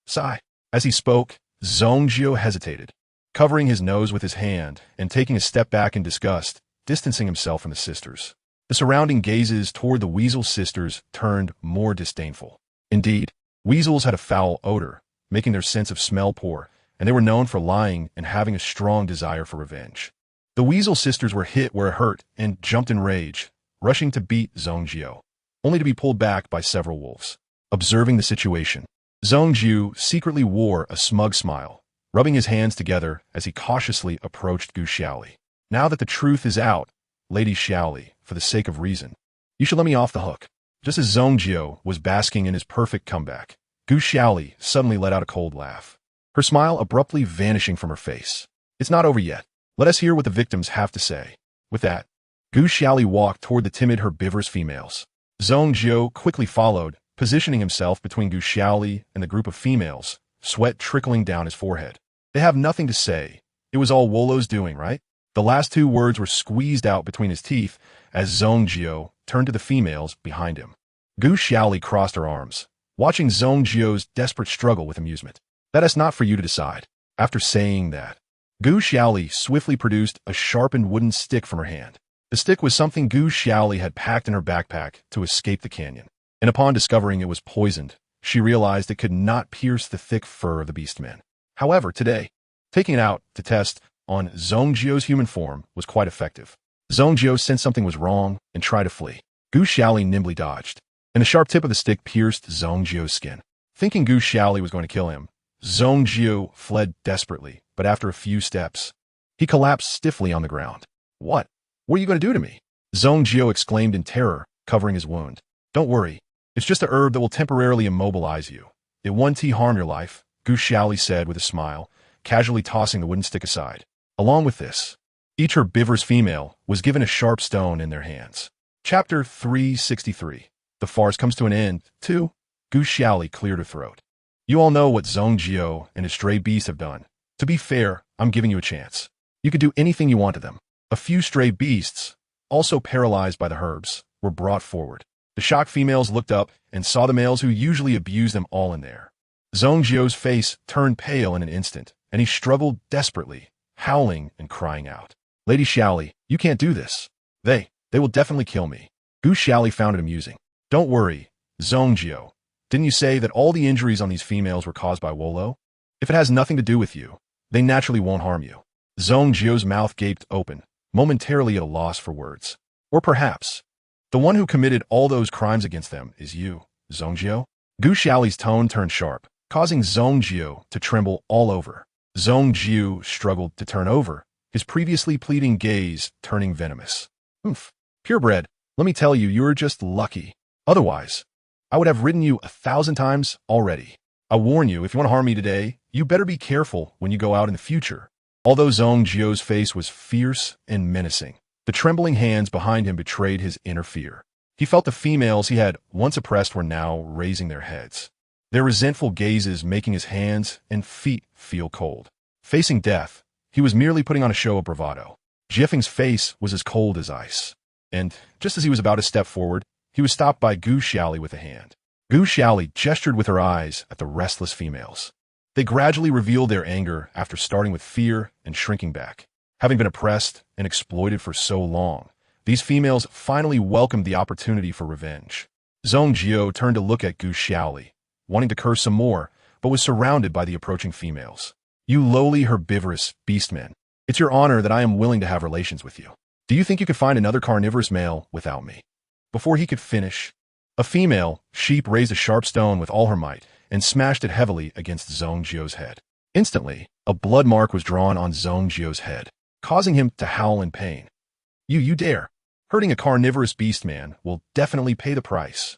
Sigh. As he spoke, Zhongzhou hesitated, covering his nose with his hand and taking a step back in disgust, distancing himself from the sisters. The surrounding gazes toward the Weasel sisters turned more disdainful. Indeed, weasels had a foul odor, making their sense of smell poor, and they were known for lying and having a strong desire for revenge. The Weasel sisters were hit where it hurt and jumped in rage, rushing to beat Zhongzhou, only to be pulled back by several wolves. Observing the situation, Zhongzhou secretly wore a smug smile, rubbing his hands together as he cautiously approached Gu Xiaoli. Now that the truth is out, Lady Xiaoli, for the sake of reason, you should let me off the hook. Just as Zhongzhou was basking in his perfect comeback, Gu Xiaoli suddenly let out a cold laugh, her smile abruptly vanishing from her face. It's not over yet. Let us hear what the victims have to say. With that, Gu Xiaoli walked toward the timid herbivorous females. Zhongzhou quickly followed, positioning himself between Gu Xiaoli and the group of females, sweat trickling down his forehead. They have nothing to say. It was all Wolo's doing, right? The last two words were squeezed out between his teeth as Zhongzhou turned to the females behind him. Gu Xiaoli crossed her arms, watching Zhongzhou's desperate struggle with amusement. That is not for you to decide. After saying that, Gu Xiaoli swiftly produced a sharpened wooden stick from her hand. The stick was something Gu Xiaoli had packed in her backpack to escape the canyon, and upon discovering it was poisoned, she realized it could not pierce the thick fur of the beastmen. However, today, taking it out to test on Zhongzhou's human form was quite effective. Zhongzhou sensed something was wrong and tried to flee. Gu Xiaoli nimbly dodged, and the sharp tip of the stick pierced Zhongzhou's skin. Thinking Gu Xiaoli was going to kill him, Zhongzhou fled desperately, but after a few steps, he collapsed stiffly on the ground. What? What are you going to do to me? Zhongzhou exclaimed in terror, covering his wound. Don't worry. It's just a herb that will temporarily immobilize you. It won't harm your life, Gu Xiaoli said with a smile, casually tossing the wooden stick aside. Along with this, each herbivorous female was given a sharp stone in their hands. Chapter 363. The farce comes to an end. 2. Gu Xiaoli cleared her throat. You all know what Zhongzhou and his stray beasts have done. To be fair, I'm giving you a chance. You could do anything you want to them. A few stray beasts, also paralyzed by the herbs, were brought forward. The shocked females looked up and saw the males who usually abused them all in there. Zhongzhou's face turned pale in an instant, and he struggled desperately, howling and crying out. Lady Xiaoli, you can't do this. They will definitely kill me. Gu Xiaoli found it amusing. Don't worry, Zhongzhou. Didn't you say that all the injuries on these females were caused by Wolo? If it has nothing to do with you, they naturally won't harm you. Zhongzhou's mouth gaped open, momentarily at a loss for words. Or perhaps, the one who committed all those crimes against them is you, Zhongzhou? Gu Xiaoli's tone turned sharp, causing Zhongzhou to tremble all over. Zhongzhou struggled to turn over, his previously pleading gaze turning venomous. Oomph. Purebred, let me tell you, you're just lucky. Otherwise, I would have ridden you 1,000 times already. I warn you, if you want to harm me today, you better be careful when you go out in the future. Although Zhongzhou's face was fierce and menacing, the trembling hands behind him betrayed his inner fear. He felt the females he had once oppressed were now raising their heads, their resentful gazes making his hands and feet feel cold. Facing death, he was merely putting on a show of bravado. Jiefeng's face was as cold as ice, and just as he was about to step forward, he was stopped by Gu Xiaoli with a hand. Gu Xiaoli gestured with her eyes at the restless females. They gradually revealed their anger after starting with fear and shrinking back. Having been oppressed and exploited for so long, these females finally welcomed the opportunity for revenge. Zhongzhou turned to look at Gu Xiaoli, wanting to curse some more, but was surrounded by the approaching females. You lowly herbivorous beastmen, it's your honor that I am willing to have relations with you. Do you think you could find another carnivorous male without me? Before he could finish, a female sheep raised a sharp stone with all her might and smashed it heavily against Zhongzhou's head. Instantly, a blood mark was drawn on Zhongzhou's head, causing him to howl in pain. You dare! Hurting a carnivorous beast man will definitely pay the price.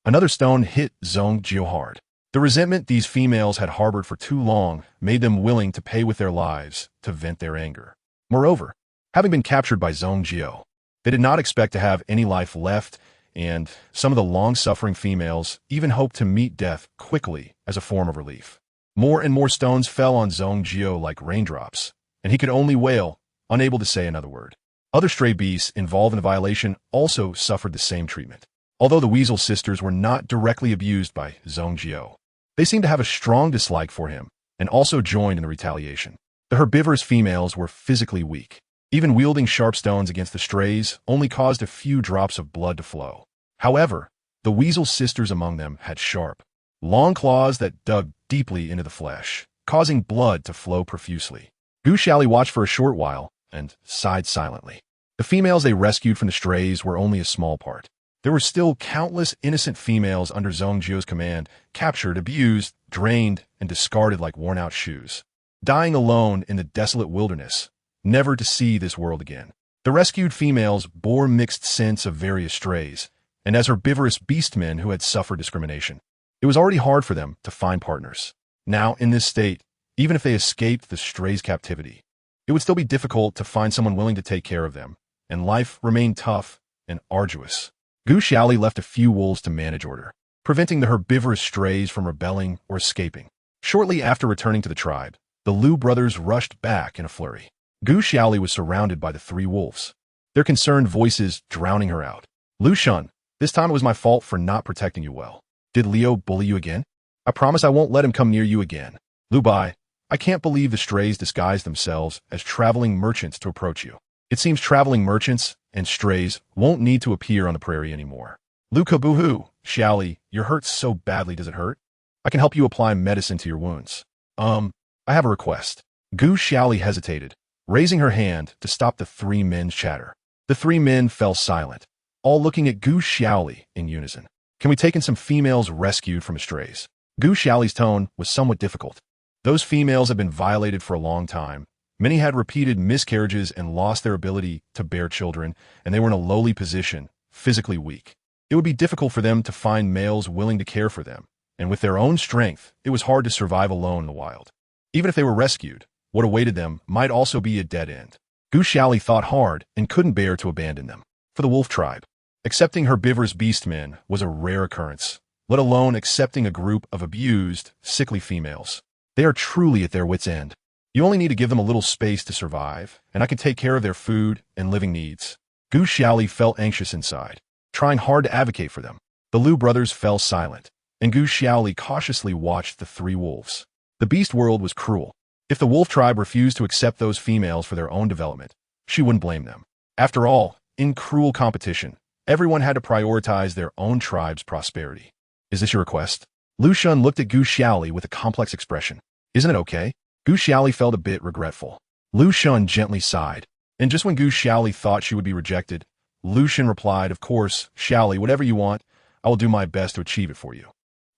Another stone hit Zhongzhou hard. The resentment these females had harbored for too long made them willing to pay with their lives to vent their anger. Moreover, having been captured by GuXiaoli, they did not expect to have any life left, and some of the long-suffering females even hoped to meet death quickly as a form of relief. More and more stones fell on GuXiaoli like raindrops, and he could only wail, unable to say another word. Other stray beasts involved in the violation also suffered the same treatment. Although the Weasel sisters were not directly abused by GuXiaoli, they seemed to have a strong dislike for him and also joined in the retaliation. The herbivorous females were physically weak. Even wielding sharp stones against the strays only caused a few drops of blood to flow. However, the Weasel sisters among them had sharp, long claws that dug deeply into the flesh, causing blood to flow profusely. GuXiaoli watched for a short while and sighed silently. The females they rescued from the strays were only a small part. There were still countless innocent females under GuXiaoli's command, captured, abused, drained, and discarded like worn-out shoes, dying alone in the desolate wilderness, never to see this world again. The rescued females bore mixed scents of various strays, and as herbivorous beastmen who had suffered discrimination, it was already hard for them to find partners. Now, in this state, even if they escaped the strays' captivity, it would still be difficult to find someone willing to take care of them, and life remained tough and arduous. GuXiaoli left a few wolves to manage order, preventing the herbivorous strays from rebelling or escaping. Shortly after returning to the tribe, the Liu brothers rushed back in a flurry. GuXiaoli was surrounded by the three wolves, their concerned voices drowning her out. "Liu Shun, this time it was my fault for not protecting you well. Did Leo bully you again? I promise I won't let him come near you again. Liu Bai, I can't believe the strays disguised themselves as traveling merchants to approach you. It seems traveling merchants and strays won't need to appear on the prairie anymore. Liu Kabuhu, Xiaoli, you're hurt so badly, does it hurt? I can help you apply medicine to your wounds. I have a request." GuXiaoli hesitated, raising her hand to stop the three men's chatter. The three men fell silent, all looking at GuXiaoli in unison. "Can we take in some females rescued from strays?" GuXiaoli's tone was somewhat difficult. Those females had been violated for a long time. Many had repeated miscarriages and lost their ability to bear children, and they were in a lowly position, physically weak. It would be difficult for them to find males willing to care for them, and with their own strength, it was hard to survive alone in the wild. Even if they were rescued, what awaited them might also be a dead end. GuXiaoli thought hard and couldn't bear to abandon them. For the wolf tribe, accepting herbivorous beastmen was a rare occurrence, let alone accepting a group of abused, sickly females. They are truly at their wits' end. You only need to give them a little space to survive, and I can take care of their food and living needs. GuXiaoli felt anxious inside, trying hard to advocate for them. The Liu brothers fell silent, and GuXiaoli cautiously watched the three wolves. The beast world was cruel. If the wolf tribe refused to accept those females for their own development, she wouldn't blame them. After all, in cruel competition, everyone had to prioritize their own tribe's prosperity. "Is this your request?" Liu Shun looked at GuXiaoli with a complex expression. "Isn't it okay?" GuXiaoli felt a bit regretful. Liu Shun gently sighed, and just when GuXiaoli thought she would be rejected, Liu Shun replied, "Of course, Xiaoli, whatever you want, I will do my best to achieve it for you."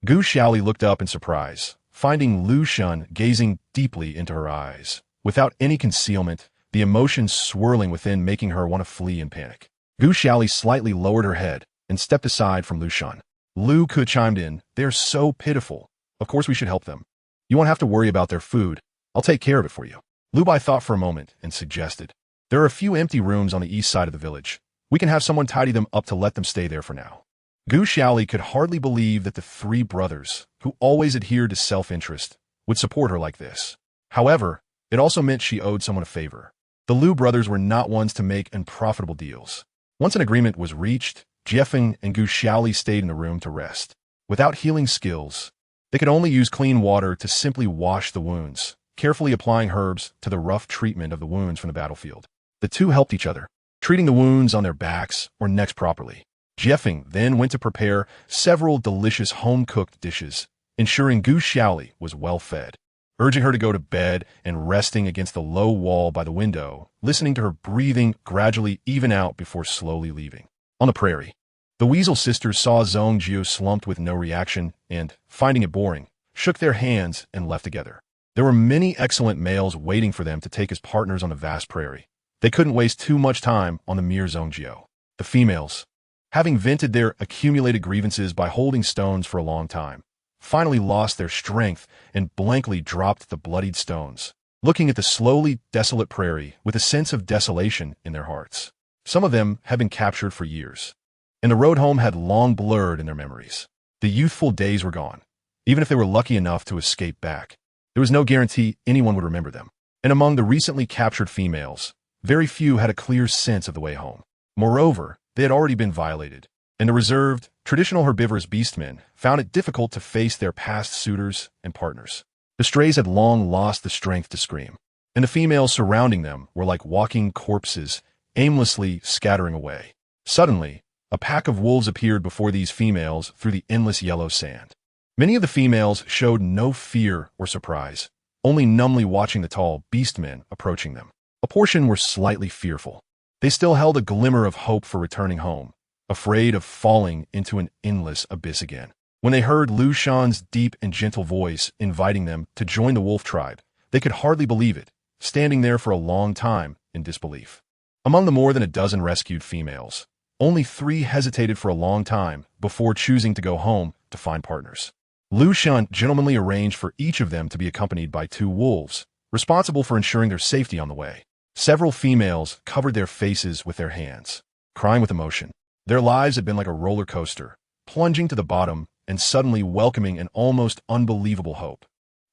GuXiaoli looked up in surprise, finding Liu Shun gazing deeply into her eyes, without any concealment, the emotions swirling within making her want to flee in panic. GuXiaoli slightly lowered her head and stepped aside from Liu Shun. Liu Ke chimed in, "They're so pitiful. Of course we should help them. You won't have to worry about their food. I'll take care of it for you." Liu Bai thought for a moment and suggested, "There are a few empty rooms on the east side of the village. We can have someone tidy them up to let them stay there for now." GuXiaoli could hardly believe that the three brothers, who always adhered to self-interest, would support her like this. However, it also meant she owed someone a favor. The Liu brothers were not ones to make unprofitable deals. Once an agreement was reached, Jiefeng and GuXiaoli stayed in the room to rest. Without healing skills, they could only use clean water to simply wash the wounds, carefully applying herbs to the rough treatment of the wounds from the battlefield. The two helped each other, treating the wounds on their backs or necks properly. Jiefeng then went to prepare several delicious home-cooked dishes, ensuring GuXiaoli was well fed, urging her to go to bed and resting against the low wall by the window, listening to her breathing gradually even out before slowly leaving. On the prairie, the Weasel sisters saw GuXiaoli slumped with no reaction and, finding it boring, shook their hands and left together. There were many excellent males waiting for them to take as partners on the vast prairie. They couldn't waste too much time on the mere GuXiaoli. The females, having vented their accumulated grievances by holding stones for a long time, finally lost their strength and blankly dropped the bloodied stones, looking at the slowly desolate prairie with a sense of desolation in their hearts. Some of them had been captured for years, and the road home had long blurred in their memories. The youthful days were gone. Even if they were lucky enough to escape back, there was no guarantee anyone would remember them. And among the recently captured females, very few had a clear sense of the way home. Moreover, they had already been violated, and the reserved, traditional herbivorous beastmen found it difficult to face their past suitors and partners. The strays had long lost the strength to scream, and the females surrounding them were like walking corpses, aimlessly scattering away. Suddenly, a pack of wolves appeared before these females through the endless yellow sand. Many of the females showed no fear or surprise, only numbly watching the tall beastmen approaching them. A portion were slightly fearful. They still held a glimmer of hope for returning home, afraid of falling into an endless abyss again. When they heard Lu Shan's deep and gentle voice inviting them to join the wolf tribe, they could hardly believe it, standing there for a long time in disbelief. Among the more than a dozen rescued females, only 3 hesitated for a long time before choosing to go home to find partners. Lu Shan gentlemanly arranged for each of them to be accompanied by 2 wolves, responsible for ensuring their safety on the way. Several females covered their faces with their hands, crying with emotion. Their lives had been like a roller coaster, plunging to the bottom and suddenly welcoming an almost unbelievable hope.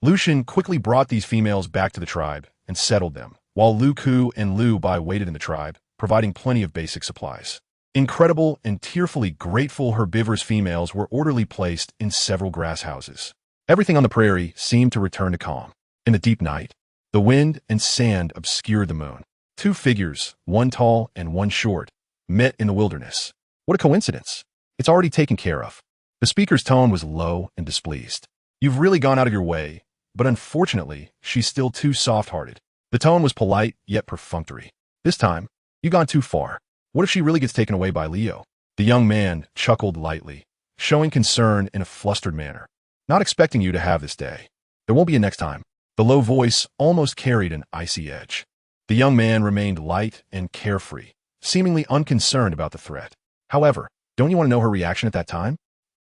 Lu Shan quickly brought these females back to the tribe and settled them, while Lu Ku and Lu Bai waited in the tribe, providing plenty of basic supplies. Incredible and tearfully grateful herbivorous females were orderly placed in several grass houses. Everything on the prairie seemed to return to calm. In the deep night, the wind and sand obscured the moon. 2 figures, one tall and one short, met in the wilderness. What a coincidence. It's already taken care of. The speaker's tone was low and displeased. You've really gone out of your way, but unfortunately, she's still too soft-hearted. The tone was polite, yet perfunctory. This time, you've gone too far. What if she really gets taken away by Leo? The young man chuckled lightly, showing concern in a flustered manner. Not expecting you to have this day. There won't be a next time. The low voice almost carried an icy edge. The young man remained light and carefree, seemingly unconcerned about the threat. However, don't you want to know her reaction at that time?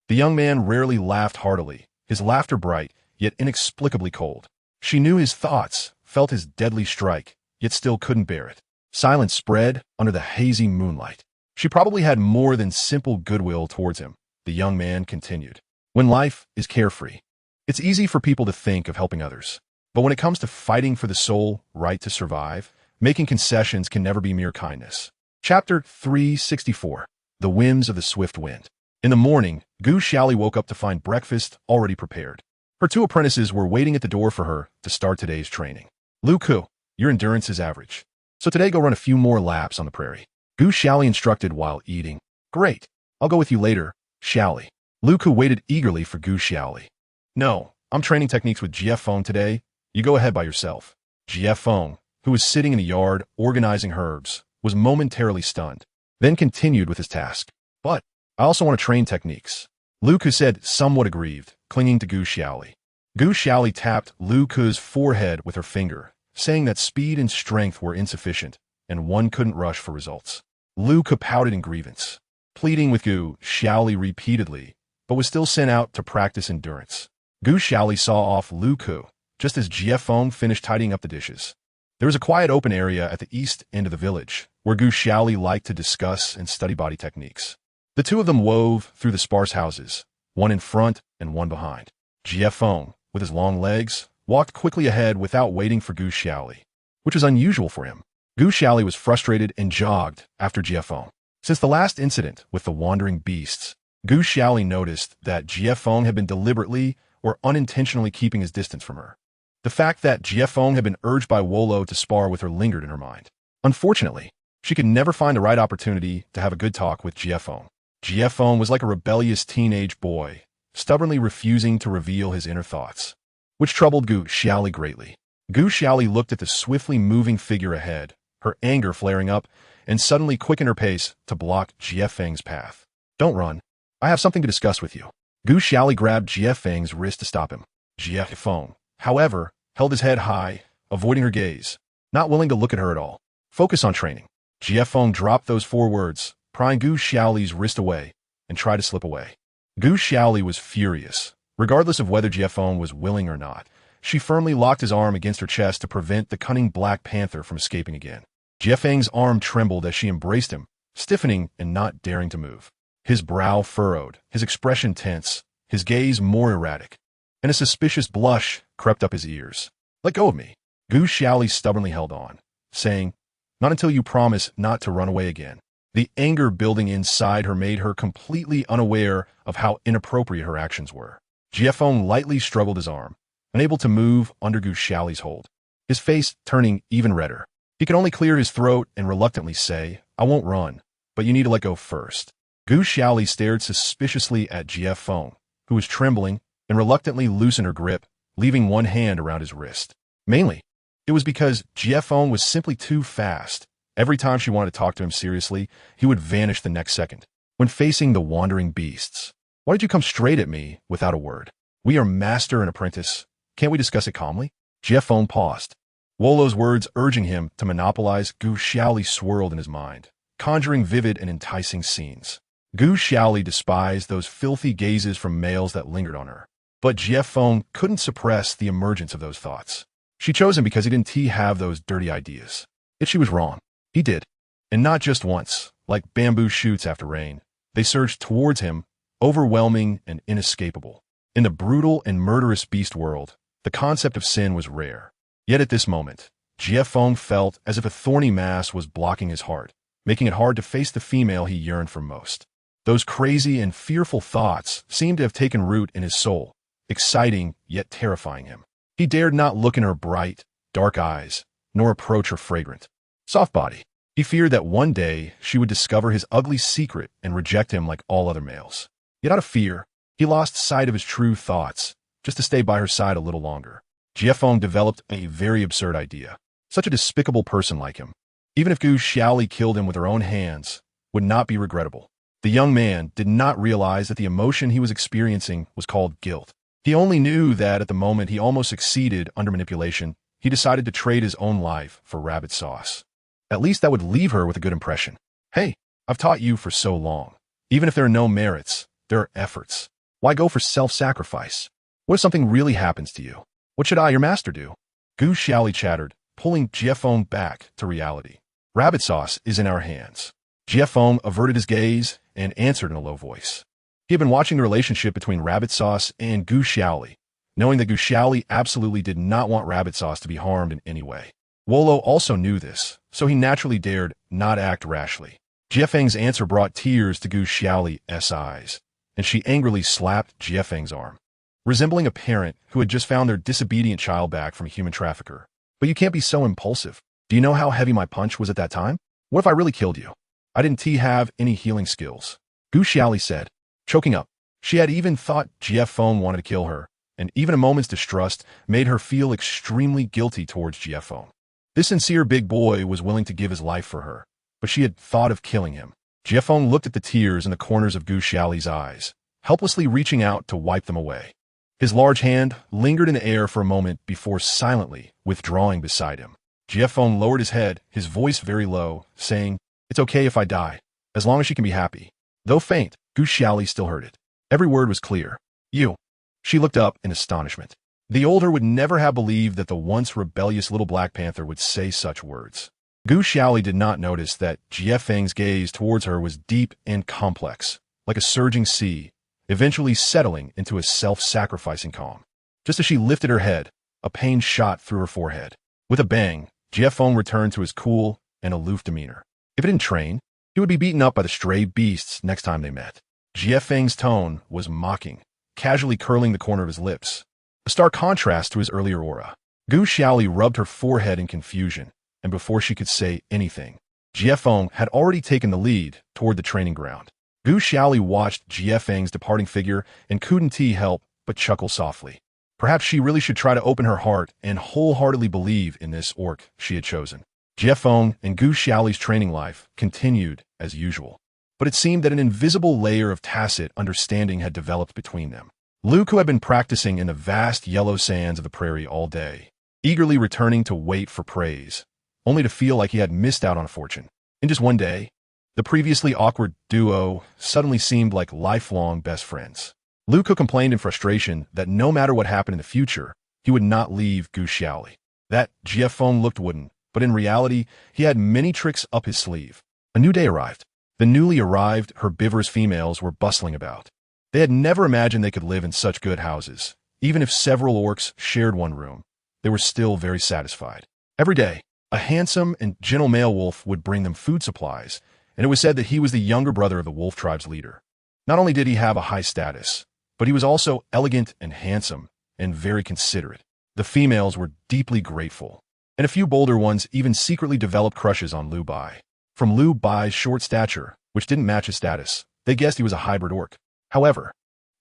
The young man rarely laughed heartily, his laughter bright, yet inexplicably cold. She knew his thoughts, felt his deadly strike, yet still couldn't bear it. Silence spread under the hazy moonlight. She probably had more than simple goodwill towards him, the young man continued. When life is carefree, it's easy for people to think of helping others. But when it comes to fighting for the sole right to survive, making concessions can never be mere kindness. Chapter 364. The Whims of the Swift Wind. In the morning, Gu Xiaoli woke up to find breakfast already prepared. Her 2 apprentices were waiting at the door for her to start today's training. Lu Ku, your endurance is average. So today go run a few more laps on the prairie. Gu Xiaoli instructed while eating. Great. I'll go with you later, Xiaoli. Lu Ku waited eagerly for Gu Xiaoli. No, I'm training techniques with GF today. You go ahead by yourself. GF, who was sitting in the yard organizing herbs, was momentarily stunned, then continued with his task. But I also want to train techniques. Lu Ku said, somewhat aggrieved, clinging to Gu Xiaoli. Gu Xiaoli tapped Lu Ku's forehead with her finger, saying that speed and strength were insufficient, and one couldn't rush for results. Lu Ku pouted in grievance, pleading with Gu Xiaoli repeatedly, but was still sent out to practice endurance. Gu Xiaoli saw off Lu Ku, just as GF finished tidying up the dishes. There was a quiet open area at the east end of the village, where Gu Xiaoli liked to discuss and study body techniques. The 2 of them wove through the sparse houses, one in front and one behind. GF, with his long legs, walked quickly ahead without waiting for Gu Xiaoli, which was unusual for him. Gu Xiaoli was frustrated and jogged after GF. Since the last incident with the wandering beasts, Gu Xiaoli noticed that GF had been deliberately or unintentionally keeping his distance from her. The fact that GF had been urged by Wolo to spar with her lingered in her mind. Unfortunately, she could never find the right opportunity to have a good talk with GF. GF was like a rebellious teenage boy, stubbornly refusing to reveal his inner thoughts, which troubled Gu Xiaoli greatly. Gu Xiaoli looked at the swiftly moving figure ahead, her anger flaring up, and suddenly quickened her pace to block GF's path. Don't run. I have something to discuss with you. Gu Xiaoli grabbed GF's wrist to stop him. GF, however, held his head high, avoiding her gaze, not willing to look at her at all. Focus on training. GF dropped those 4 words, prying Gu Xiaoli's wrist away, and tried to slip away. Gu Xiaoli was furious, Regardless of whether Jiefeng was willing or not, she firmly locked his arm against her chest to prevent the cunning Black Panther from escaping again. Jiefeng's arm trembled as she embraced him, stiffening and not daring to move. His brow furrowed, his expression tense, his gaze more erratic, and a suspicious blush crept up his ears. "Let go of me." Gu Xiaoli stubbornly held on, saying, "Not until you promise not to run away again." The anger building inside her made her completely unaware of how inappropriate her actions were. Jiefeng lightly struggled his arm, unable to move under Gu Xiaoli's hold, his face turning even redder. He could only clear his throat and reluctantly say, "I won't run, but you need to let go first." Gu Xiaoli stared suspiciously at Jiefeng, who was trembling, and reluctantly loosened her grip, leaving one hand around his wrist. Mainly, it was because Jiefeng was simply too fast. Every time she wanted to talk to him seriously, he would vanish the next second. When facing the wandering beasts, "Why did you come straight at me without a word? We are master and apprentice. Can't we discuss it calmly?" Jiefeng paused. Wolo's words urging him to monopolize Gu Xiaoli swirled in his mind, conjuring vivid and enticing scenes. Gu Xiaoli despised those filthy gazes from males that lingered on her, but Jiefeng couldn't suppress the emergence of those thoughts. She chose him because he didn't have those dirty ideas. Yet she was wrong. He did. And not just once, like bamboo shoots after rain. They surged towards him, overwhelming and inescapable. In the brutal and murderous beast world, the concept of sin was rare. Yet at this moment, Jiefeng felt as if a thorny mass was blocking his heart, making it hard to face the female he yearned for most. Those crazy and fearful thoughts seemed to have taken root in his soul, exciting yet terrifying him. He dared not look in her bright, dark eyes, nor approach her fragrant, soft body. He feared that one day she would discover his ugly secret and reject him like all other males. Yet out of fear, he lost sight of his true thoughts, just to stay by her side a little longer. Jiefeng developed a very absurd idea. Such a despicable person like him, even if Gu Xiaoli killed him with her own hands, would not be regrettable. The young man did not realize that the emotion he was experiencing was called guilt. He only knew that at the moment he almost succeeded under manipulation, he decided to trade his own life for rabbit sauce. At least that would leave her with a good impression. "Hey, I've taught you for so long. Even if there are no merits, there are efforts. Why go for self-sacrifice? What if something really happens to you? What should I, your master, do?" Gu Xiaoli chattered, pulling Jiefeng back to reality. "Rabbit sauce is in our hands." Jiefeng averted his gaze and answered in a low voice. He had been watching the relationship between rabbit sauce and Gu Xiaoli, knowing that Gu Xiaoli absolutely did not want rabbit sauce to be harmed in any way. Wolo also knew this, so he naturally dared not act rashly. Jiefeng's answer brought tears to Gu Xiaoli's eyes, and she angrily slapped Jiefeng's arm, resembling a parent who had just found their disobedient child back from a human trafficker. "But you can't be so impulsive. Do you know how heavy my punch was at that time? What if I really killed you? I didn't have any healing skills." Gu Xiaoli said, choking up. She had even thought Jiefeng wanted to kill her, and even a moment's distrust made her feel extremely guilty towards Jiefeng. This sincere big boy was willing to give his life for her, but she had thought of killing him. Jiefeng looked at the tears in the corners of Gu Xiaoli's eyes, helplessly reaching out to wipe them away. His large hand lingered in the air for a moment before silently withdrawing beside him. Jiefeng lowered his head, his voice very low, saying, "It's okay if I die, as long as she can be happy." Though faint, Gu Xiaoli still heard it. Every word was clear. "You." She looked up in astonishment. The older would never have believed that the once rebellious little Black Panther would say such words. Gu Xiaoli did not notice that Jiefeng's gaze towards her was deep and complex, like a surging sea, eventually settling into a self-sacrificing calm. Just as she lifted her head, a pain shot through her forehead. With a bang, Jiefeng returned to his cool and aloof demeanor. If he didn't train, he would be beaten up by the stray beasts next time they met. Jiefeng's tone was mocking, casually curling the corner of his lips, a stark contrast to his earlier aura. Gu Xiaoli rubbed her forehead in confusion, and before she could say anything, Jiefeng had already taken the lead toward the training ground. Gu Xiaoli watched Jiefeng's departing figure and couldn't help but chuckle softly. Perhaps she really should try to open her heart and wholeheartedly believe in this orc she had chosen. Jiefeng and Gu Xiaoli's training life continued as usual, but it seemed that an invisible layer of tacit understanding had developed between them. Luke, who had been practicing in the vast yellow sands of the prairie all day, eagerly returning to wait for praise, only to feel like he had missed out on a fortune. In just one day, the previously awkward duo suddenly seemed like lifelong best friends. Luca complained in frustration that no matter what happened in the future, he would not leave Gu Xiaoli. That Jiefeng looked wooden, but in reality, he had many tricks up his sleeve. A new day arrived. The newly arrived herbivorous females were bustling about. They had never imagined they could live in such good houses. Even if several orcs shared one room, they were still very satisfied. Every day, a handsome and gentle male wolf would bring them food supplies, and it was said that he was the younger brother of the wolf tribe's leader. Not only did he have a high status, but he was also elegant and handsome and very considerate. The females were deeply grateful, and a few bolder ones even secretly developed crushes on Liu Bai. From Liu Bai's short stature, which didn't match his status, they guessed he was a hybrid orc. However,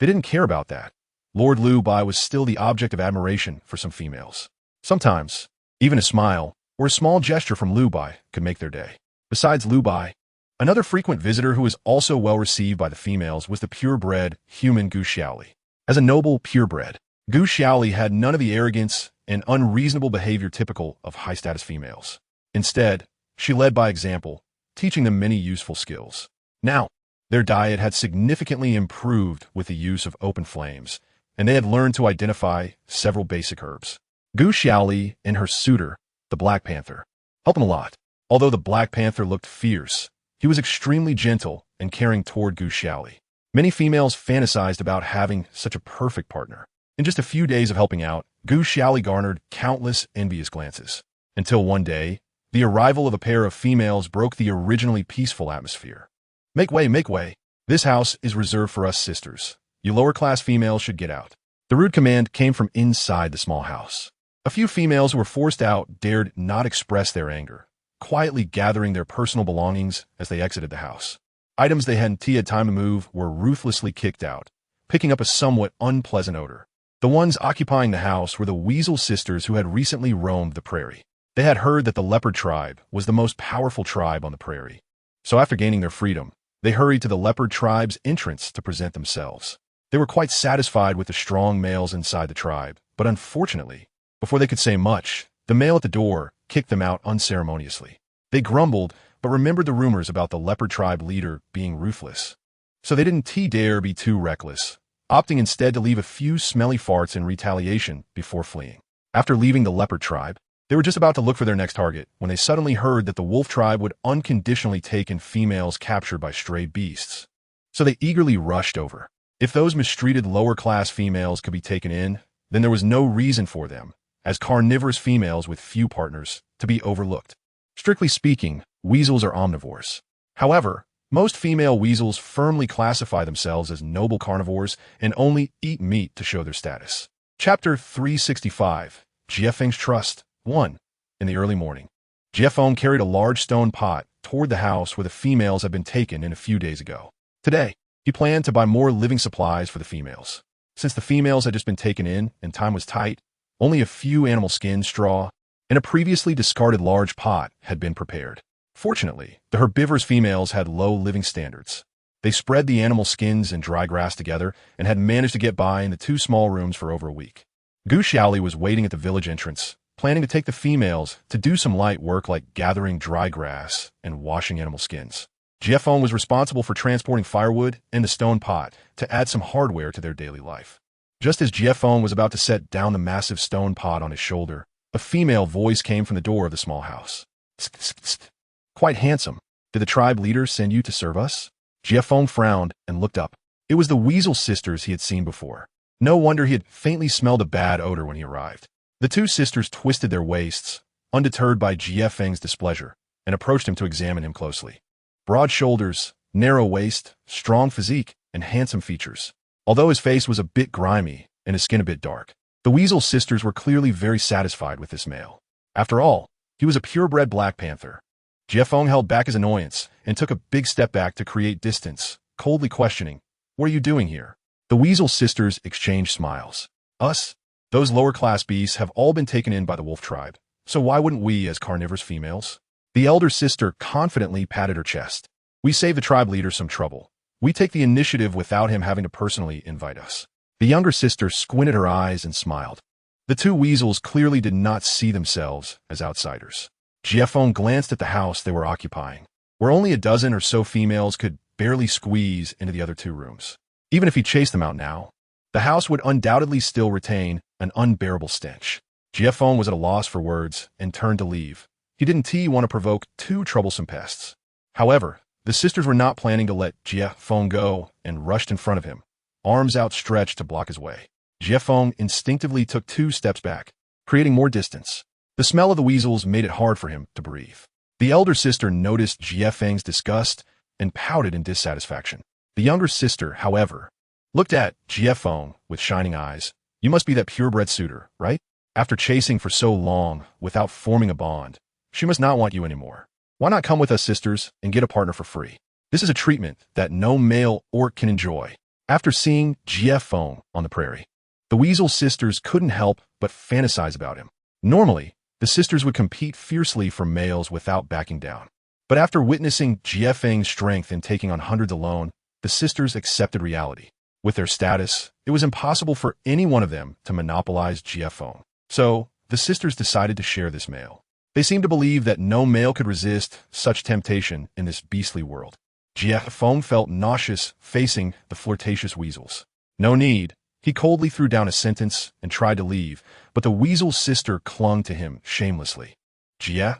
they didn't care about that. Lord Liu Bai was still the object of admiration for some females. Sometimes, even a smile or a small gesture from Liu Bai could make their day. Besides Liu Bai, another frequent visitor who was also well received by the females was the purebred human Gu Xiaoli. As a noble purebred, Gu Xiaoli had none of the arrogance and unreasonable behavior typical of high-status females. Instead, she led by example, teaching them many useful skills. Now, their diet had significantly improved with the use of open flames, and they had learned to identify several basic herbs. Gu Xiaoli and her suitor, the Black Panther, helped them a lot. Although the Black Panther looked fierce, he was extremely gentle and caring toward Gu Xiaoli. Many females fantasized about having such a perfect partner. In just a few days of helping out, Gu Xiaoli garnered countless envious glances. Until one day, the arrival of a pair of females broke the originally peaceful atmosphere. Make way, make way. This house is reserved for us sisters. You lower-class females should get out. The rude command came from inside the small house. A few females who were forced out dared not express their anger, quietly gathering their personal belongings as they exited the house. Items they hadn't had time to move were ruthlessly kicked out, picking up a somewhat unpleasant odor. The ones occupying the house were the Weasel sisters who had recently roamed the prairie. They had heard that the Leopard tribe was the most powerful tribe on the prairie. So after gaining their freedom, they hurried to the Leopard tribe's entrance to present themselves. They were quite satisfied with the strong males inside the tribe, but unfortunately, before they could say much, the male at the door kicked them out unceremoniously. They grumbled, but remembered the rumors about the Leopard tribe leader being ruthless. So they didn't dare be too reckless, opting instead to leave a few smelly farts in retaliation before fleeing. After leaving the Leopard tribe, they were just about to look for their next target when they suddenly heard that the Wolf tribe would unconditionally take in females captured by stray beasts. So they eagerly rushed over. If those mistreated lower-class females could be taken in, then there was no reason for them, as carnivorous females with few partners, to be overlooked. Strictly speaking, weasels are omnivores. However, most female weasels firmly classify themselves as noble carnivores and only eat meat to show their status. Chapter 365, Jiefeng's Trust. 1. In the early morning, Jiefeng carried a large stone pot toward the house where the females had been taken in a few days ago. Today, he planned to buy more living supplies for the females. Since the females had just been taken in and time was tight, only a few animal skins, straw, and a previously discarded large pot had been prepared. Fortunately, the herbivorous females had low living standards. They spread the animal skins and dry grass together and had managed to get by in the two small rooms for over a week. Gu Xiaoli was waiting at the village entrance, planning to take the females to do some light work like gathering dry grass and washing animal skins. Jiefeng was responsible for transporting firewood and the stone pot to add some hardware to their daily life. Just as Jiefeng was about to set down the massive stone pot on his shoulder, a female voice came from the door of the small house. Psst, psst, psst. Quite handsome. Did the tribe leader send you to serve us? Jiefeng frowned and looked up. It was the Weasel sisters he had seen before. No wonder he had faintly smelled a bad odor when he arrived. The two sisters twisted their waists, undeterred by Jiefeng's displeasure, and approached him to examine him closely. Broad shoulders, narrow waist, strong physique, and handsome features. Although his face was a bit grimy and his skin a bit dark, the Weasel sisters were clearly very satisfied with this male. After all, he was a purebred Black Panther. Jiefeng held back his annoyance and took a big step back to create distance, coldly questioning, "What are you doing here?" The Weasel sisters exchanged smiles. "Us? Those lower-class beasts have all been taken in by the Wolf tribe, so why wouldn't we as carnivorous females?" The elder sister confidently patted her chest. "We save the tribe leader some trouble. We take the initiative without him having to personally invite us." The younger sister squinted her eyes and smiled. The two weasels clearly did not see themselves as outsiders. Jiefeng glanced at the house they were occupying, where only a dozen or so females could barely squeeze into the other two rooms. Even if he chased them out now, the house would undoubtedly still retain an unbearable stench. Jie was at a loss for words and turned to leave. He didn't want to provoke two troublesome pests. However, the sisters were not planning to let Jie go and rushed in front of him, arms outstretched to block his way. Jie instinctively took 2 steps back, creating more distance. The smell of the weasels made it hard for him to breathe. The elder sister noticed Jie disgust and pouted in dissatisfaction. The younger sister, however, looked at Jie with shining eyes. You must be that purebred suitor, right? After chasing for so long without forming a bond, she must not want you anymore. Why not come with us, sisters, and get a partner for free? This is a treatment that no male orc can enjoy. After seeing Jie on the prairie, the weasel sisters couldn't help but fantasize about him. Normally, the sisters would compete fiercely for males without backing down. But after witnessing Jie strength in taking on hundreds alone, the sisters accepted reality. With their status, it was impossible for any one of them to monopolize Jie. So, the sisters decided to share this male. They seemed to believe that no male could resist such temptation in this beastly world. Jie felt nauseous facing the flirtatious weasels. No need. He coldly threw down a sentence and tried to leave, but the weasel sister clung to him shamelessly. Jie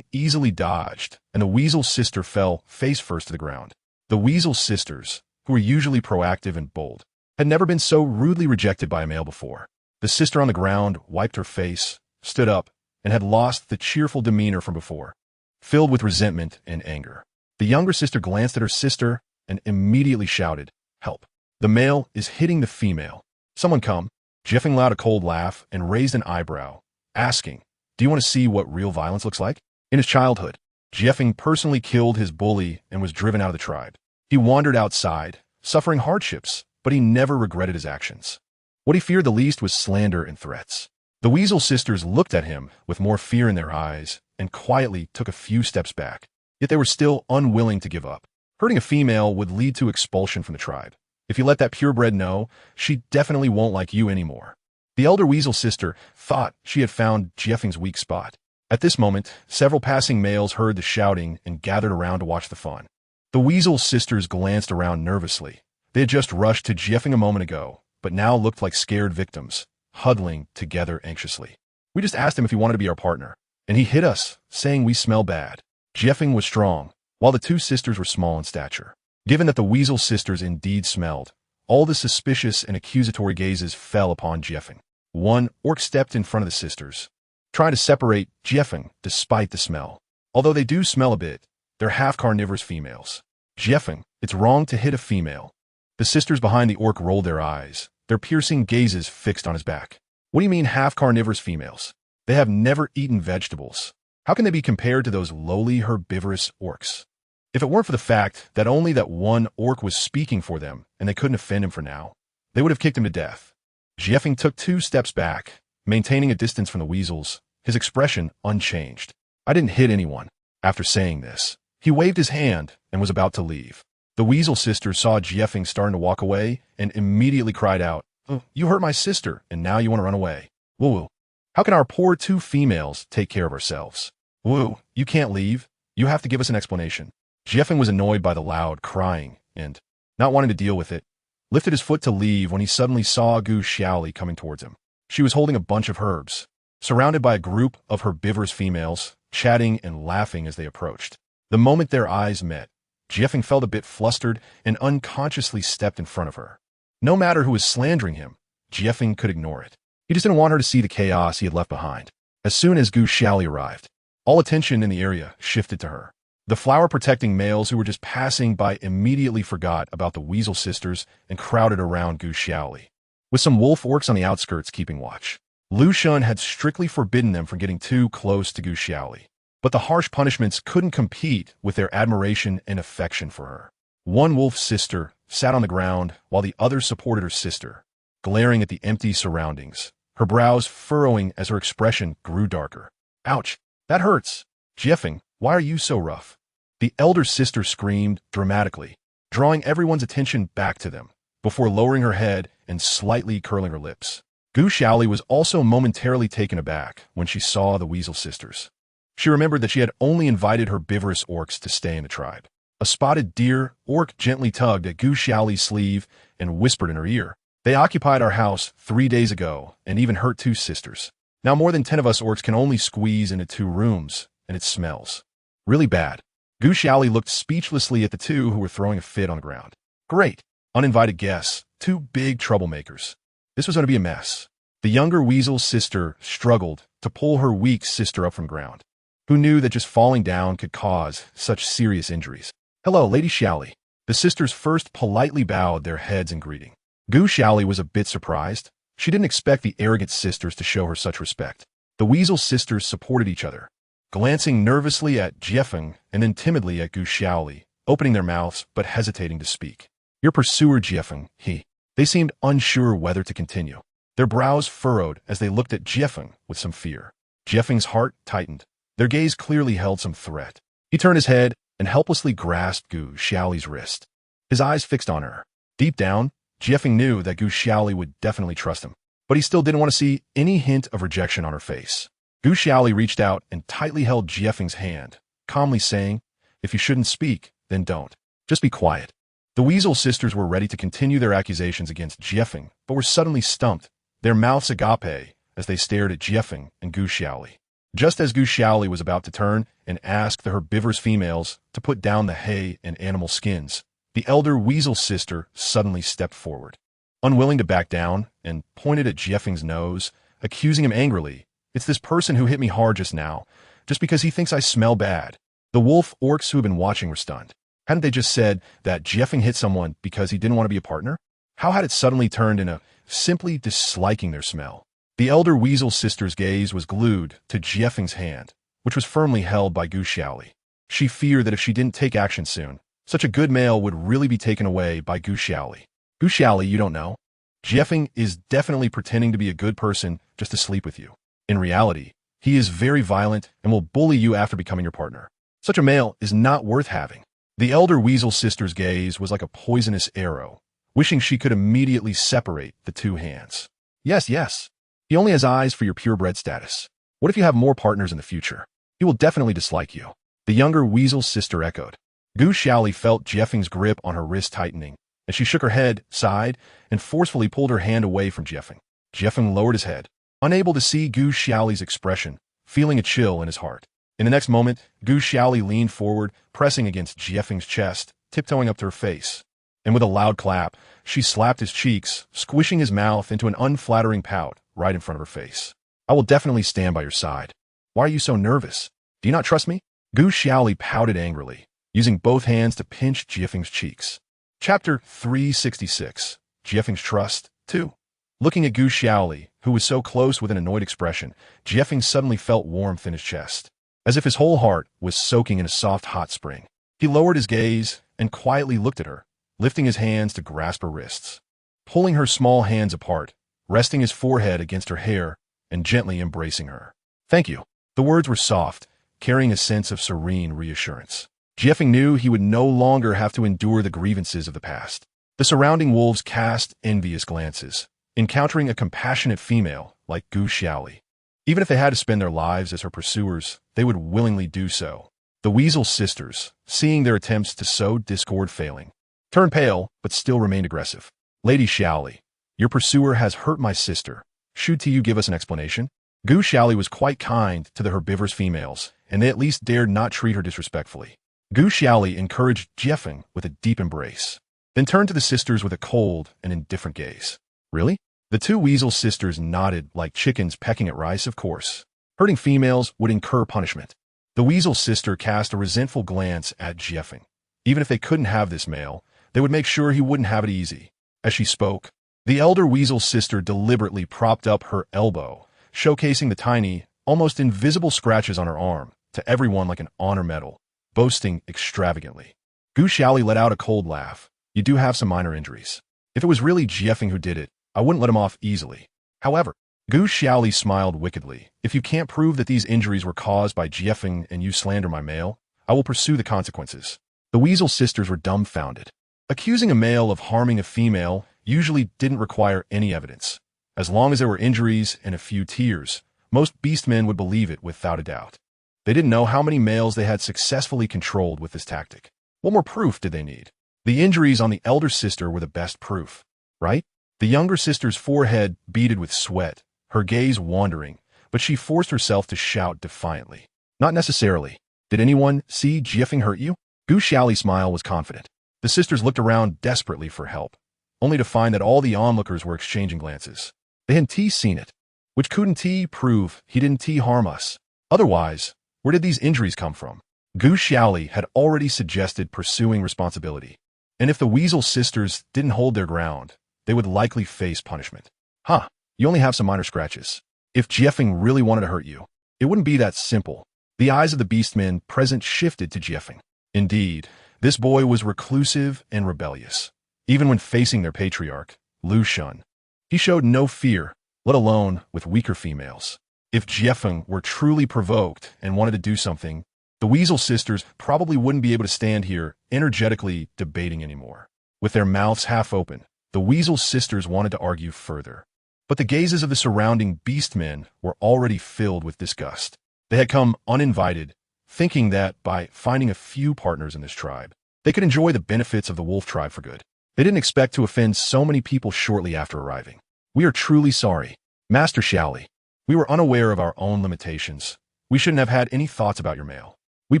easily dodged, and the weasel sister fell face first to the ground. The weasel sisters, who were usually proactive and bold, had never been so rudely rejected by a male before. The sister on the ground wiped her face, stood up, and had lost the cheerful demeanor from before, filled with resentment and anger. The younger sister glanced at her sister and immediately shouted, "Help! The male is hitting the female. Someone come." Jie let out a cold laugh and raised an eyebrow, asking, "Do you want to see what real violence looks like?" In his childhood, Jie personally killed his bully and was driven out of the tribe. He wandered outside, suffering hardships, but he never regretted his actions. What he feared the least was slander and threats. The weasel sisters looked at him with more fear in their eyes and quietly took a few steps back. Yet they were still unwilling to give up. Hurting a female would lead to expulsion from the tribe. If you let that purebred know, she definitely won't like you anymore. The elder weasel sister thought she had found Jie's weak spot. At this moment, several passing males heard the shouting and gathered around to watch the fun. The weasel sisters glanced around nervously. They had just rushed to Jie a moment ago, but now looked like scared victims, huddling together anxiously. "We just asked him if he wanted to be our partner, and he hit us, saying we smell bad." Jie was strong, while the two sisters were small in stature. Given that the weasel sisters indeed smelled, all the suspicious and accusatory gazes fell upon Jie. One orc stepped in front of the sisters, trying to separate Jie despite the smell. Although they do smell a bit, they're half-carnivorous females. "Jie, it's wrong to hit a female." The sisters behind the orc rolled their eyes, their piercing gazes fixed on his back. "What do you mean half-carnivorous females? They have never eaten vegetables. How can they be compared to those lowly herbivorous orcs?" If it weren't for the fact that only that one orc was speaking for them and they couldn't offend him for now, they would have kicked him to death. Jie took 2 steps back, maintaining a distance from the weasels, his expression unchanged. "I didn't hit anyone." After saying this, he waved his hand and was about to leave. The weasel sister saw Jie starting to walk away and immediately cried out, "Oh, you hurt my sister, and now you want to run away. Woo-woo. How can our poor 2 females take care of ourselves? Woo, you can't leave. You have to give us an explanation." Jie was annoyed by the loud crying and, not wanting to deal with it, lifted his foot to leave when he suddenly saw Gu Xiaoli coming towards him. She was holding a bunch of herbs, surrounded by a group of herbivorous females, chatting and laughing as they approached. The moment their eyes met, Jie felt a bit flustered and unconsciously stepped in front of her. No matter who was slandering him, Jie could ignore it. He just didn't want her to see the chaos he had left behind. As soon as Gu Xiaoli arrived, all attention in the area shifted to her. The flower-protecting males who were just passing by immediately forgot about the weasel sisters and crowded around Gu Xiaoli, with some wolf orcs on the outskirts keeping watch. Lu Shun had strictly forbidden them from getting too close to Gu Xiaoli, but the harsh punishments couldn't compete with their admiration and affection for her. One wolf sister sat on the ground while the other supported her sister, glaring at the empty surroundings, her brows furrowing as her expression grew darker. "Ouch, that hurts. Jie, why are you so rough?" The elder sister screamed dramatically, drawing everyone's attention back to them, before lowering her head and slightly curling her lips. Gu Xiaoli was also momentarily taken aback when she saw the weasel sisters. She remembered that she had only invited herbivorous orcs to stay in the tribe. A spotted deer orc gently tugged at Gu Xiaoli's sleeve and whispered in her ear, They occupied our house 3 days ago and even hurt 2 sisters. Now more than 10 of us orcs can only squeeze into 2 rooms, and it smells really bad. Gu Xiaoli looked speechlessly at the 2 who were throwing a fit on the ground. Great. Uninvited guests, 2 big troublemakers. This was going to be a mess. The younger weasel's sister struggled to pull her weak sister up from ground. Who knew that just falling down could cause such serious injuries? Hello, Lady Xiaoli. The sisters first politely bowed their heads in greeting. Gu Xiaoli was a bit surprised. She didn't expect the arrogant sisters to show her such respect. The weasel sisters supported each other, glancing nervously at Jiefeng and then timidly at Gu Xiaoli, opening their mouths but hesitating to speak. Your pursuer, Jiefeng, he. They seemed unsure whether to continue. Their brows furrowed as they looked at Jiefeng with some fear. Jiefeng's heart tightened. Their gaze clearly held some threat. He turned his head and helplessly grasped Gu Xiaoli's wrist. His eyes fixed on her. Deep down, Jiefeng knew that Gu Xiaoli would definitely trust him, but he still didn't want to see any hint of rejection on her face. Gu Xiaoli reached out and tightly held Jiefeng's hand, calmly saying, if you shouldn't speak, then don't. Just be quiet. The weasel sisters were ready to continue their accusations against Jiefeng, but were suddenly stumped, their mouths agape as they stared at Jiefeng and Gu Xiaoli. Just as Gu Xiaoli was about to turn and ask the herbivorous females to put down the hay and animal skins, the elder weasel sister suddenly stepped forward, unwilling to back down, and pointed at Jiefeng's nose, accusing him angrily. It's this person who hit me hard just now, just because he thinks I smell bad. The wolf orcs who had been watching were stunned. Hadn't they just said that Jiefeng hit someone because he didn't want to be a partner? How had it suddenly turned into simply disliking their smell? The elder weasel sister's gaze was glued to Jiefeng's hand, which was firmly held by Gu Xiaoli. She feared that if she didn't take action soon, such a good male would really be taken away by Gu Xiaoli. Gu Xiaoli, you don't know. Jiefeng is definitely pretending to be a good person just to sleep with you. In reality, he is very violent and will bully you after becoming your partner. Such a male is not worth having. The elder weasel sister's gaze was like a poisonous arrow, wishing she could immediately separate the 2 hands. Yes. He only has eyes for your purebred status. What if you have more partners in the future? He will definitely dislike you. The younger weasel sister echoed. Gu Xiaoli felt Jiefeng's grip on her wrist tightening, as she shook her head, sighed, and forcefully pulled her hand away from Jiefeng. Jiefeng lowered his head, unable to see Gu Xiaoli's expression, feeling a chill in his heart. In the next moment, Gu Xiaoli leaned forward, pressing against Jiefeng's chest, tiptoeing up to her face. And with a loud clap, she slapped his cheeks, squishing his mouth into an unflattering pout right in front of her face. I will definitely stand by your side. Why are you so nervous? Do you not trust me? Gu Xiaoli pouted angrily, using both hands to pinch Jiefeng's cheeks. Chapter 366. Jiefeng's Trust 2. Looking at Gu Xiaoli, who was so close with an annoyed expression, Jiefeng suddenly felt warmth in his chest, as if his whole heart was soaking in a soft hot spring. He lowered his gaze and quietly looked at her, lifting his hands to grasp her wrists, pulling her small hands apart, resting his forehead against her hair, and gently embracing her. Thank you. The words were soft, carrying a sense of serene reassurance. Jiefeng knew he would no longer have to endure the grievances of the past. The surrounding wolves cast envious glances, encountering a compassionate female like Gu Xiaoli. Even if they had to spend their lives as her pursuers, they would willingly do so. The weasel sisters, seeing their attempts to sow discord failing, turned pale but still remained aggressive. Lady Xiaoli, your pursuer has hurt my sister. Should you give us an explanation? Gu Xiaoli was quite kind to the herbivorous females, and they at least dared not treat her disrespectfully. Gu Xiaoli encouraged Jiefeng with a deep embrace, then turned to the sisters with a cold and indifferent gaze. Really? The 2 weasel sisters nodded like chickens pecking at rice, of course. Hurting females would incur punishment. The weasel sister cast a resentful glance at Jiefeng. Even if they couldn't have this male, they would make sure he wouldn't have it easy. As she spoke, the elder weasel sister deliberately propped up her elbow, showcasing the tiny, almost invisible scratches on her arm to everyone like an honor medal, boasting extravagantly. Gu Xiaoli let out a cold laugh. You do have some minor injuries. If it was really Jiefeng who did it, I wouldn't let him off easily. However, Gu Xiaoli smiled wickedly. If you can't prove that these injuries were caused by Jiefeng and you slander my male, I will pursue the consequences. The weasel sisters were dumbfounded. Accusing a male of harming a female usually didn't require any evidence. As long as there were injuries and a few tears, most beastmen would believe it without a doubt. They didn't know how many males they had successfully controlled with this tactic. What more proof did they need? The injuries on the elder sister were the best proof, right? The younger sister's forehead beaded with sweat, her gaze wandering, but she forced herself to shout defiantly. Not necessarily. Did anyone see Jiefeng hurt you? Gu Xiaoli's smile was confident. The sisters looked around desperately for help, only to find that all the onlookers were exchanging glances. They hadn't seen it, which couldn't prove he didn't harm us. Otherwise, where did these injuries come from? Gu Xiaoli had already suggested pursuing responsibility, and if the Weasel sisters didn't hold their ground, they would likely face punishment. Huh, you only have some minor scratches. If Jiefeng really wanted to hurt you, it wouldn't be that simple. The eyes of the beastmen present shifted to Jiefeng. Indeed, this boy was reclusive and rebellious. Even when facing their patriarch, Lu Shun, he showed no fear, let alone with weaker females. If Jiefeng were truly provoked and wanted to do something, the Weasel sisters probably wouldn't be able to stand here energetically debating anymore. With their mouths half open, the Weasel sisters wanted to argue further. But the gazes of the surrounding beastmen were already filled with disgust. They had come uninvited, thinking that by finding a few partners in this tribe, they could enjoy the benefits of the wolf tribe for good. They didn't expect to offend so many people shortly after arriving. We are truly sorry, Master Xiaoli. We were unaware of our own limitations. We shouldn't have had any thoughts about your mail. We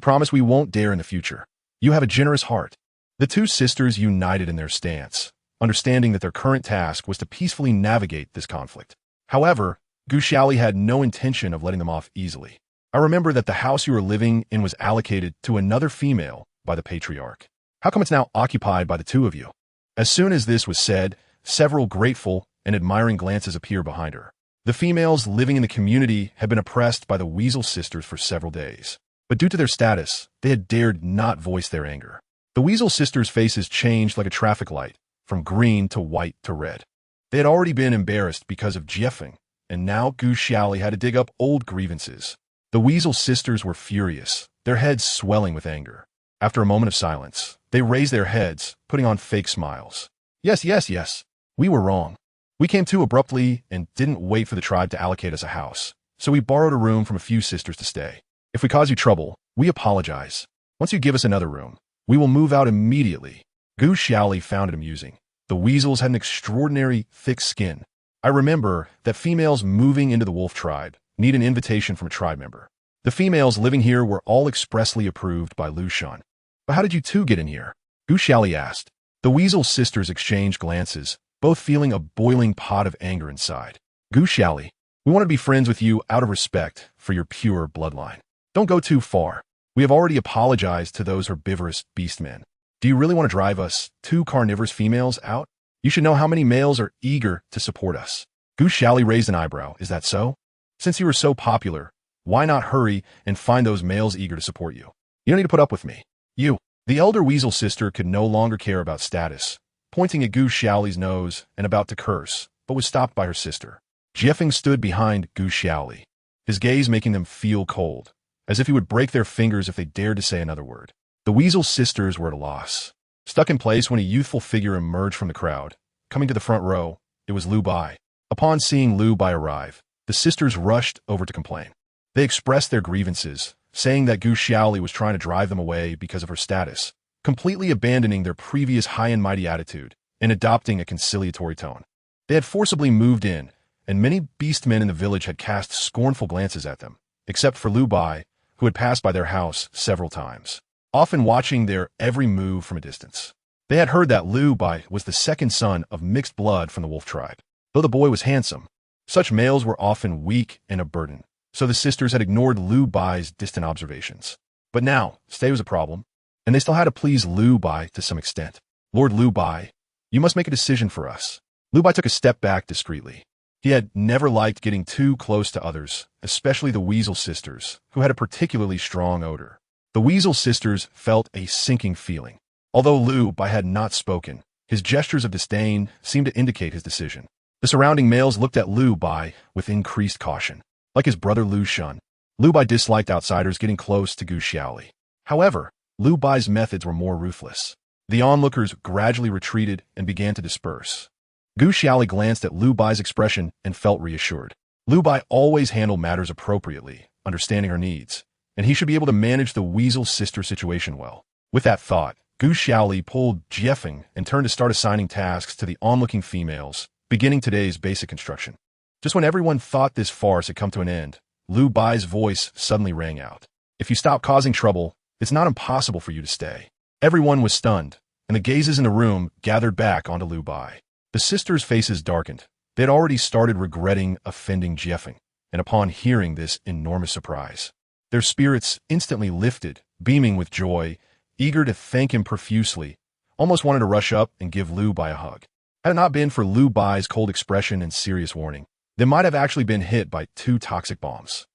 promise we won't dare in the future. You have a generous heart. The two sisters united in their stance, understanding that their current task was to peacefully navigate this conflict. However, Gu Xiaoli had no intention of letting them off easily. I remember that the house you were living in was allocated to another female by the patriarch. How come it's now occupied by the two of you? As soon as this was said, several grateful and admiring glances appeared behind her. The females living in the community had been oppressed by the Weasel sisters for several days, but due to their status, they had dared not voice their anger. The Weasel sisters' faces changed like a traffic light, from green to white to red. They had already been embarrassed because of Jiefeng, and now Gu Xiaoli had to dig up old grievances. The Weasel sisters were furious, their heads swelling with anger. After a moment of silence, they raised their heads, putting on fake smiles. Yes. We were wrong. We came too abruptly and didn't wait for the tribe to allocate us a house, so we borrowed a room from a few sisters to stay. If we cause you trouble, we apologize. Once you give us another room, we will move out immediately. Gu Xiaoli found it amusing. The weasels had an extraordinary thick skin. I remember that females moving into the wolf tribe need an invitation from a tribe member. The females living here were all expressly approved by Lu Shun. But how did you two get in here? Gu Xiaoli asked. The Weasel sisters exchanged glances, both feeling a boiling pot of anger inside. Gu Xiaoli, we want to be friends with you out of respect for your pure bloodline. Don't go too far. We have already apologized to those herbivorous beastmen. Do you really want to drive us, two carnivorous females, out? You should know how many males are eager to support us. Gu Xiaoli raised an eyebrow. Is that so? Since you are so popular, why not hurry and find those males eager to support you? You don't need to put up with me. You. The elder Weasel sister could no longer care about status, pointing at Gu Xiaoli's nose and about to curse, but was stopped by her sister. Jiefeng stood behind Gu Xiaoli, his gaze making them feel cold, as if he would break their fingers if they dared to say another word. The Weasel sisters were at a loss, stuck in place when a youthful figure emerged from the crowd. Coming to the front row, it was Lu Bai. Upon seeing Lu Bai arrive, the sisters rushed over to complain. They expressed their grievances, saying that Gu Xiaoli was trying to drive them away because of her status, completely abandoning their previous high and mighty attitude and adopting a conciliatory tone. They had forcibly moved in, and many beastmen in the village had cast scornful glances at them, except for Lu Bai, who had passed by their house several times, often watching their every move from a distance. They had heard that Lu Bai was the second son of mixed blood from the wolf tribe. Though the boy was handsome, such males were often weak and a burden, so the sisters had ignored Lu Bai's distant observations. But now, stay was a problem, and they still had to please Lu Bai to some extent. Lord Lu Bai, you must make a decision for us. Lu Bai took a step back discreetly. He had never liked getting too close to others, especially the Weasel sisters, who had a particularly strong odor. The Weasel sisters felt a sinking feeling. Although Lu Bai had not spoken, his gestures of disdain seemed to indicate his decision. The surrounding males looked at Lu Bai with increased caution. Like his brother Lu Shun, Lu Bai disliked outsiders getting close to Gu Xiaoli. However, Lu Bai's methods were more ruthless. The onlookers gradually retreated and began to disperse. Gu Xiaoli glanced at Lu Bai's expression and felt reassured. Lu Bai always handled matters appropriately, understanding her needs, and he should be able to manage the Weasel sister situation well. With that thought, Gu Xiaoli pulled Jiefeng and turned to start assigning tasks to the onlooking females, beginning today's basic construction. Just when everyone thought this farce had come to an end, Lu Bai's voice suddenly rang out. If you stop causing trouble, it's not impossible for you to stay. Everyone was stunned, and the gazes in the room gathered back onto Lu Bai. The sisters' faces darkened. They had already started regretting offending Jiefeng, and upon hearing this enormous surprise, their spirits instantly lifted, beaming with joy, eager to thank him profusely, almost wanted to rush up and give Lu Bai a hug. Had it not been for Lu Bai's cold expression and serious warning, they might have actually been hit by 2 toxic bombs.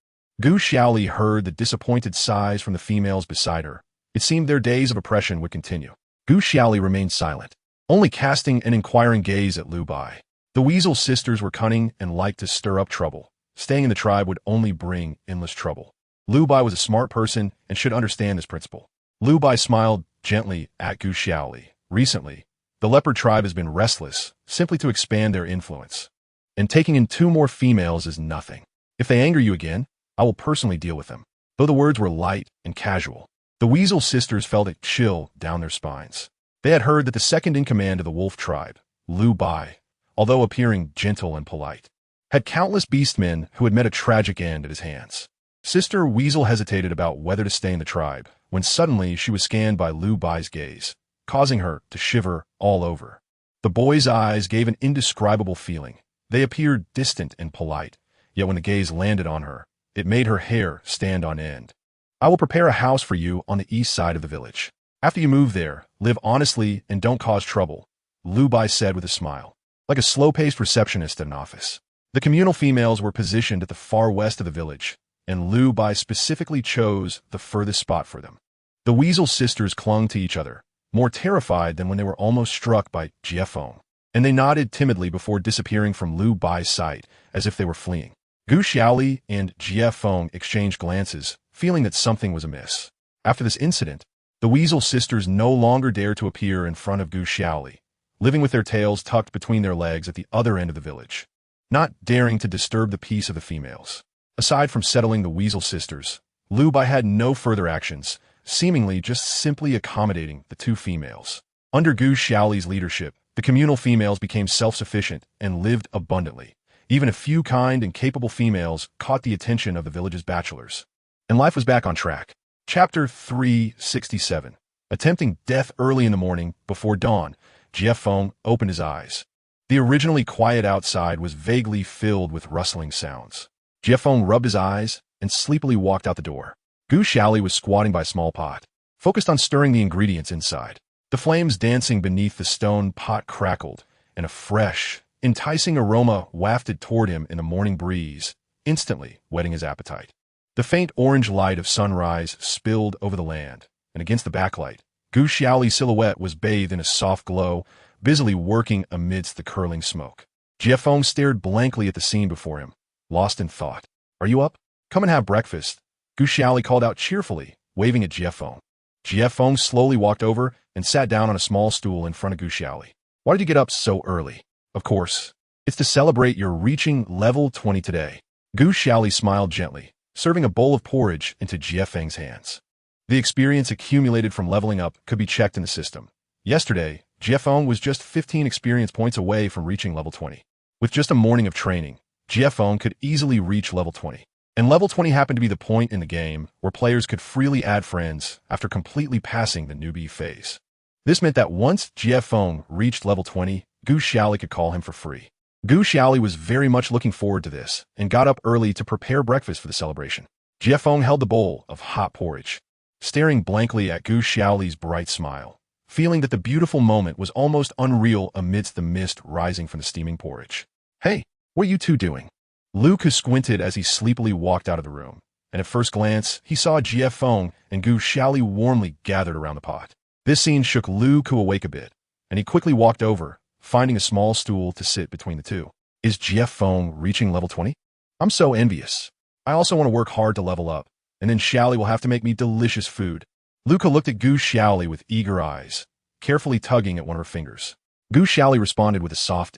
Gu Xiaoli heard the disappointed sighs from the females beside her. It seemed their days of oppression would continue. Gu Xiaoli remained silent, only casting an inquiring gaze at Lu Bai. The Weasel sisters were cunning and liked to stir up trouble. Staying in the tribe would only bring endless trouble. Lu Bai was a smart person and should understand this principle. Lu Bai smiled gently at Gu Xiaoli. Recently, the leopard tribe has been restless, simply to expand their influence. And taking in 2 more females is nothing. If they anger you again, I will personally deal with them. Though the words were light and casual, the Weasel sisters felt a chill down their spines. They had heard that the second in command of the wolf tribe, Lu Bai, although appearing gentle and polite, had countless beastmen who had met a tragic end at his hands. Sister Weasel hesitated about whether to stay in the tribe, when suddenly she was scanned by Lu Bai's gaze, causing her to shiver all over. The boy's eyes gave an indescribable feeling. They appeared distant and polite, yet when the gaze landed on her, it made her hair stand on end. I will prepare a house for you on the east side of the village. After you move there, live honestly and don't cause trouble, Lu Bai said with a smile, like a slow-paced receptionist at an office. The communal females were positioned at the far west of the village, and Lu Bai specifically chose the furthest spot for them. The Weasel sisters clung to each other, more terrified than when they were almost struck by Jiefeng, and they nodded timidly before disappearing from Lu Bai's sight, as if they were fleeing. Gu Xiaoli and Jiefeng exchanged glances, feeling that something was amiss. After this incident, the Weasel sisters no longer dared to appear in front of Gu Xiaoli, living with their tails tucked between their legs at the other end of the village, not daring to disturb the peace of the females. Aside from settling the Weasel sisters, Lu Bai had no further actions, seemingly just simply accommodating the 2 females. Under Gu Xiaoli's leadership, the communal females became self-sufficient and lived abundantly. Even a few kind and capable females caught the attention of the village's bachelors, and life was back on track. Chapter 367. Attempting death early in the morning, before dawn, Jiefeng opened his eyes. The originally quiet outside was vaguely filled with rustling sounds. Jiefeng rubbed his eyes and sleepily walked out the door. Gu Xiaoli was squatting by a small pot, focused on stirring the ingredients inside. The flames dancing beneath the stone pot crackled, and a fresh, enticing aroma wafted toward him in the morning breeze, instantly whetting his appetite. The faint orange light of sunrise spilled over the land, and against the backlight, Gu Xiaoli's silhouette was bathed in a soft glow, busily working amidst the curling smoke. Jiefeng stared blankly at the scene before him, lost in thought. "Are you up? Come and have breakfast," Gu Xiaoli called out cheerfully, waving at Jiefeng. Jiefeng slowly walked over and sat down on a small stool in front of Gu Xiaoli. "Why did you get up so early?" "Of course, it's to celebrate your reaching level 20 today." Gu Xiaoli smiled gently, serving a bowl of porridge into Jiefeng's hands. The experience accumulated from leveling up could be checked in the system. Yesterday, Jiefeng was just 15 experience points away from reaching level 20. With just a morning of training, Jiefeng could easily reach level 20. And level 20 happened to be the point in the game where players could freely add friends after completely passing the newbie phase. This meant that once Jiefeng reached level 20, Gu Xiaoli could call him for free. Gu Xiaoli was very much looking forward to this and got up early to prepare breakfast for the celebration. Jiefeng held the bowl of hot porridge, staring blankly at Gu Xiaoli's bright smile, feeling that the beautiful moment was almost unreal amidst the mist rising from the steaming porridge. "Hey, what are you 2 doing?" Lu Ku squinted as he sleepily walked out of the room, and at first glance, he saw Jiefeng and Gu Xiaoli warmly gathered around the pot. This scene shook Lu Ku awake a bit, and he quickly walked over, finding a small stool to sit between the 2. "Is Jiefeng reaching level 20? I'm so envious. I also want to work hard to level up, and then Xiaoli will have to make me delicious food." Lu Ku looked at Gu Xiaoli with eager eyes, carefully tugging at one of her fingers. Gu Xiaoli responded with a soft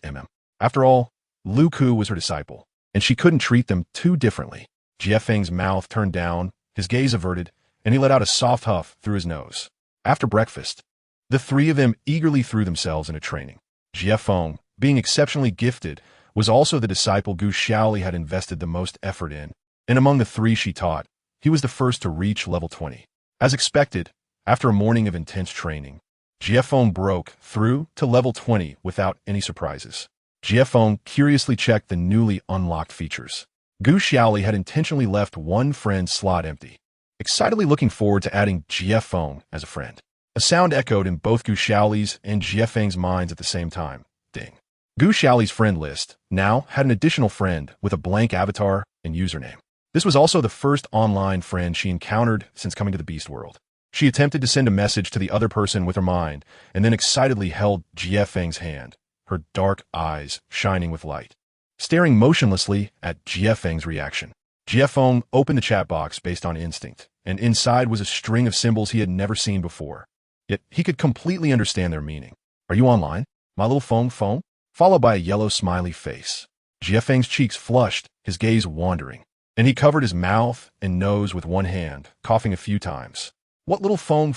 After all, Lu Ku was her disciple, and she couldn't treat them too differently. Jiefeng's mouth turned down, his gaze averted, and he let out a soft huff through his nose. After breakfast, the 3 of them eagerly threw themselves into training. Jiefeng, being exceptionally gifted, was also the disciple Gu Xiaoli had invested the most effort in, and among the three she taught, he was the first to reach level 20. As expected, after a morning of intense training, Jiefeng broke through to level 20 without any surprises. Jiefeng curiously checked the newly unlocked features. Gu Xiaoli had intentionally left one friend's slot empty, excitedly looking forward to adding Jiefeng as a friend. A sound echoed in both Gu Xiaoli's and Jiefeng's minds at the same time. Ding. Gu Xiaoli's friend list now had an additional friend with a blank avatar and username. This was also the first online friend she encountered since coming to the Beast World. She attempted to send a message to the other person with her mind, and then excitedly held Jiefeng's hand, her dark eyes shining with light, staring motionlessly at Jiefeng's reaction. Jiefeng opened the chat box based on instinct, and inside was a string of symbols he had never seen before. Yet he could completely understand their meaning. "Are you online? My little phone?" Followed by a yellow smiley face. Jiefeng's cheeks flushed, his gaze wandering, and he covered his mouth and nose with one hand, coughing a few times. "What little phone?"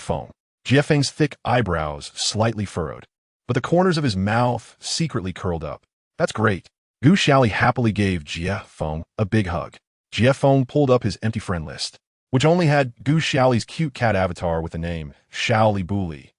Jiefeng's thick eyebrows slightly furrowed, but the corners of his mouth secretly curled up. "That's great." Gu Xiaoli happily gave Jiefeng a big hug. Jiefeng pulled up his empty friend list, which only had Gu Xiaoli's cute cat avatar with the name Xiaoli Buli.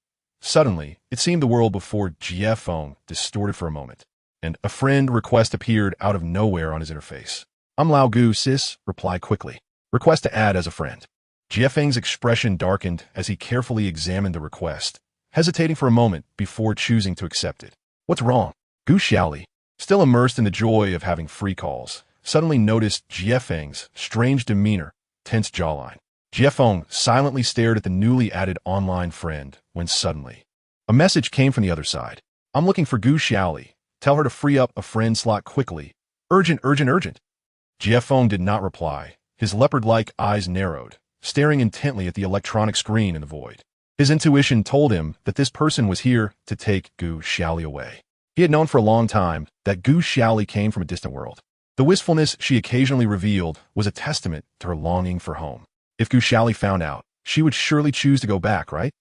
Suddenly, it seemed the world before Jiefeng distorted for a moment, and a friend request appeared out of nowhere on his interface. "I'm Lao Gu, sis," reply quickly. "Request to add as a friend." Jiefeng's expression darkened as he carefully examined the request, hesitating for a moment before choosing to accept it. "What's wrong?" Gu Xiaoli, still immersed in the joy of having free calls, suddenly noticed Jiefeng's strange demeanor, tense jawline. Jiefeng silently stared at the newly added online friend when suddenly a message came from the other side. "I'm looking for Gu Xiaoli. Tell her to free up a friend slot quickly. Urgent, urgent, urgent." Jiefeng did not reply. His leopard-like eyes narrowed, staring intently at the electronic screen in the void. His intuition told him that this person was here to take Gu Xiaoli away. He had known for a long time that Gu Xiaoli came from a distant world. The wistfulness she occasionally revealed was a testament to her longing for home. If Gu Xiaoli found out, she would surely choose to go back, right?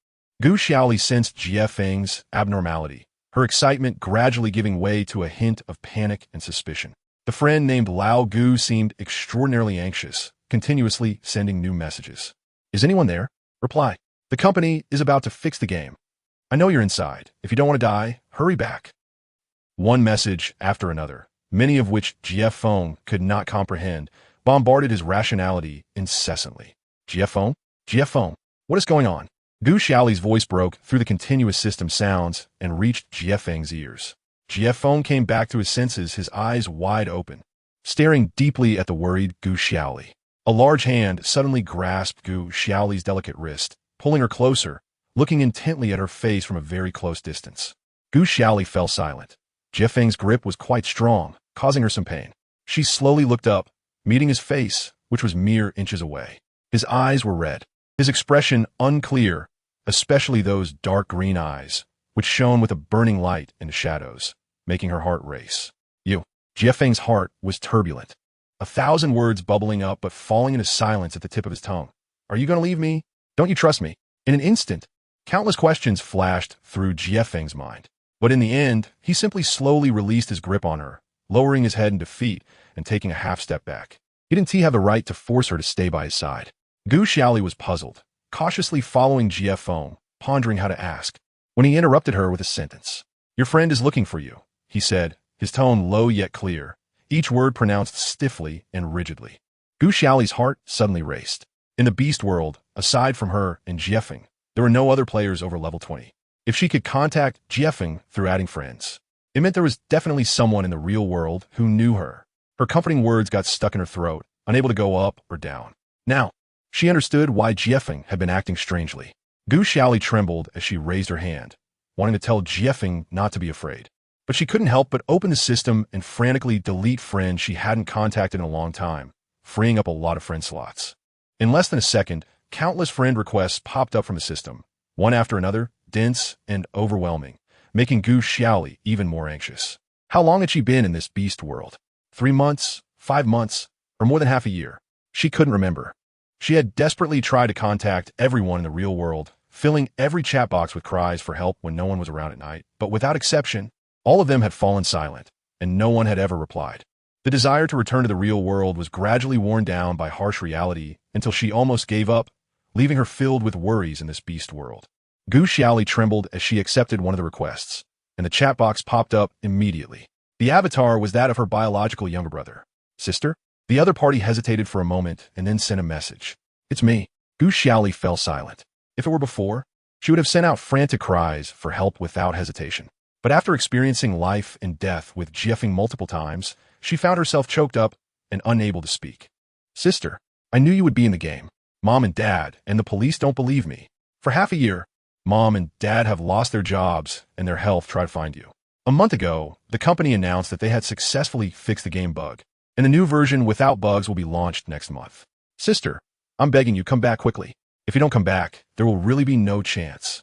Gu Xiaoli sensed Jiefeng's abnormality, her excitement gradually giving way to a hint of panic and suspicion. The friend named Lao Gu seemed extraordinarily anxious, continuously sending new messages. "Is anyone there?" Reply. "The company is about to fix the game. I know you're inside. If you don't want to die, hurry back." One message after another, many of which Jiefeng could not comprehend, bombarded his rationality incessantly. "Jiefeng? Jiefeng, what is going on?" Gu Xiaoli's voice broke through the continuous system sounds and reached Jiefeng's ears. Jiefeng came back to his senses, his eyes wide open, staring deeply at the worried Gu Xiaoli. A large hand suddenly grasped Gu Xiaoli's delicate wrist, pulling her closer, looking intently at her face from a very close distance. Gu Xiaoli fell silent. Jiefeng's grip was quite strong, causing her some pain. She slowly looked up, meeting his face, which was mere inches away. His eyes were red, his expression unclear, especially those dark green eyes, which shone with a burning light in the shadows, making her heart race. "You." Jiefeng's heart was turbulent, 1,000 words bubbling up but falling into silence at the tip of his tongue. "Are you going to leave me? Don't you trust me?" In an instant, countless questions flashed through Jiefeng's mind. But in the end, he simply slowly released his grip on her, lowering his head in defeat and taking a half step back. Didn't he have the right to force her to stay by his side? Gu Xiaoli was puzzled, cautiously following Jiefeng, pondering how to ask, when he interrupted her with a sentence. "Your friend is looking for you," he said, his tone low yet clear, each word pronounced stiffly and rigidly. Gu Xiaoli's heart suddenly raced. In the beast world, aside from her and Jiefeng, there were no other players over level 20. If she could contact Jiefeng through adding friends, it meant there was definitely someone in the real world who knew her. Her comforting words got stuck in her throat, unable to go up or down. Now, she understood why Jiefeng had been acting strangely. Gu Xiaoli trembled as she raised her hand, wanting to tell Jiefeng not to be afraid. But she couldn't help but open the system and frantically delete friends she hadn't contacted in a long time, freeing up a lot of friend slots. In less than a second, countless friend requests popped up from the system, one after another, dense and overwhelming, making Gu Xiaoli even more anxious. How long had she been in this beast world? 3 months, 5 months, or more than half a year? She couldn't remember. She had desperately tried to contact everyone in the real world, filling every chat box with cries for help when no one was around at night, but without exception, All of them had fallen silent, and no one had ever replied. The desire to return to the real world was gradually worn down by harsh reality until she almost gave up, leaving her filled with worries in this beast world. Gu Xiaoli trembled as she accepted one of the requests, and the chat box popped up immediately. The avatar was that of her biological younger brother. Sister? The other party hesitated for a moment and then sent a message. It's me. Gu Xiaoli fell silent. If it were before, she would have sent out frantic cries for help without hesitation. But after experiencing life and death with Jiefeng multiple times, she found herself choked up and unable to speak. Sister, I knew you would be in the game. Mom and Dad and the police don't believe me. For half a year, Mom and Dad have lost their jobs and their health try to find you. A month ago, the company announced that they had successfully fixed the game bug, and a new version without bugs will be launched next month. Sister, I'm begging you, come back quickly. If you don't come back, there will really be no chance.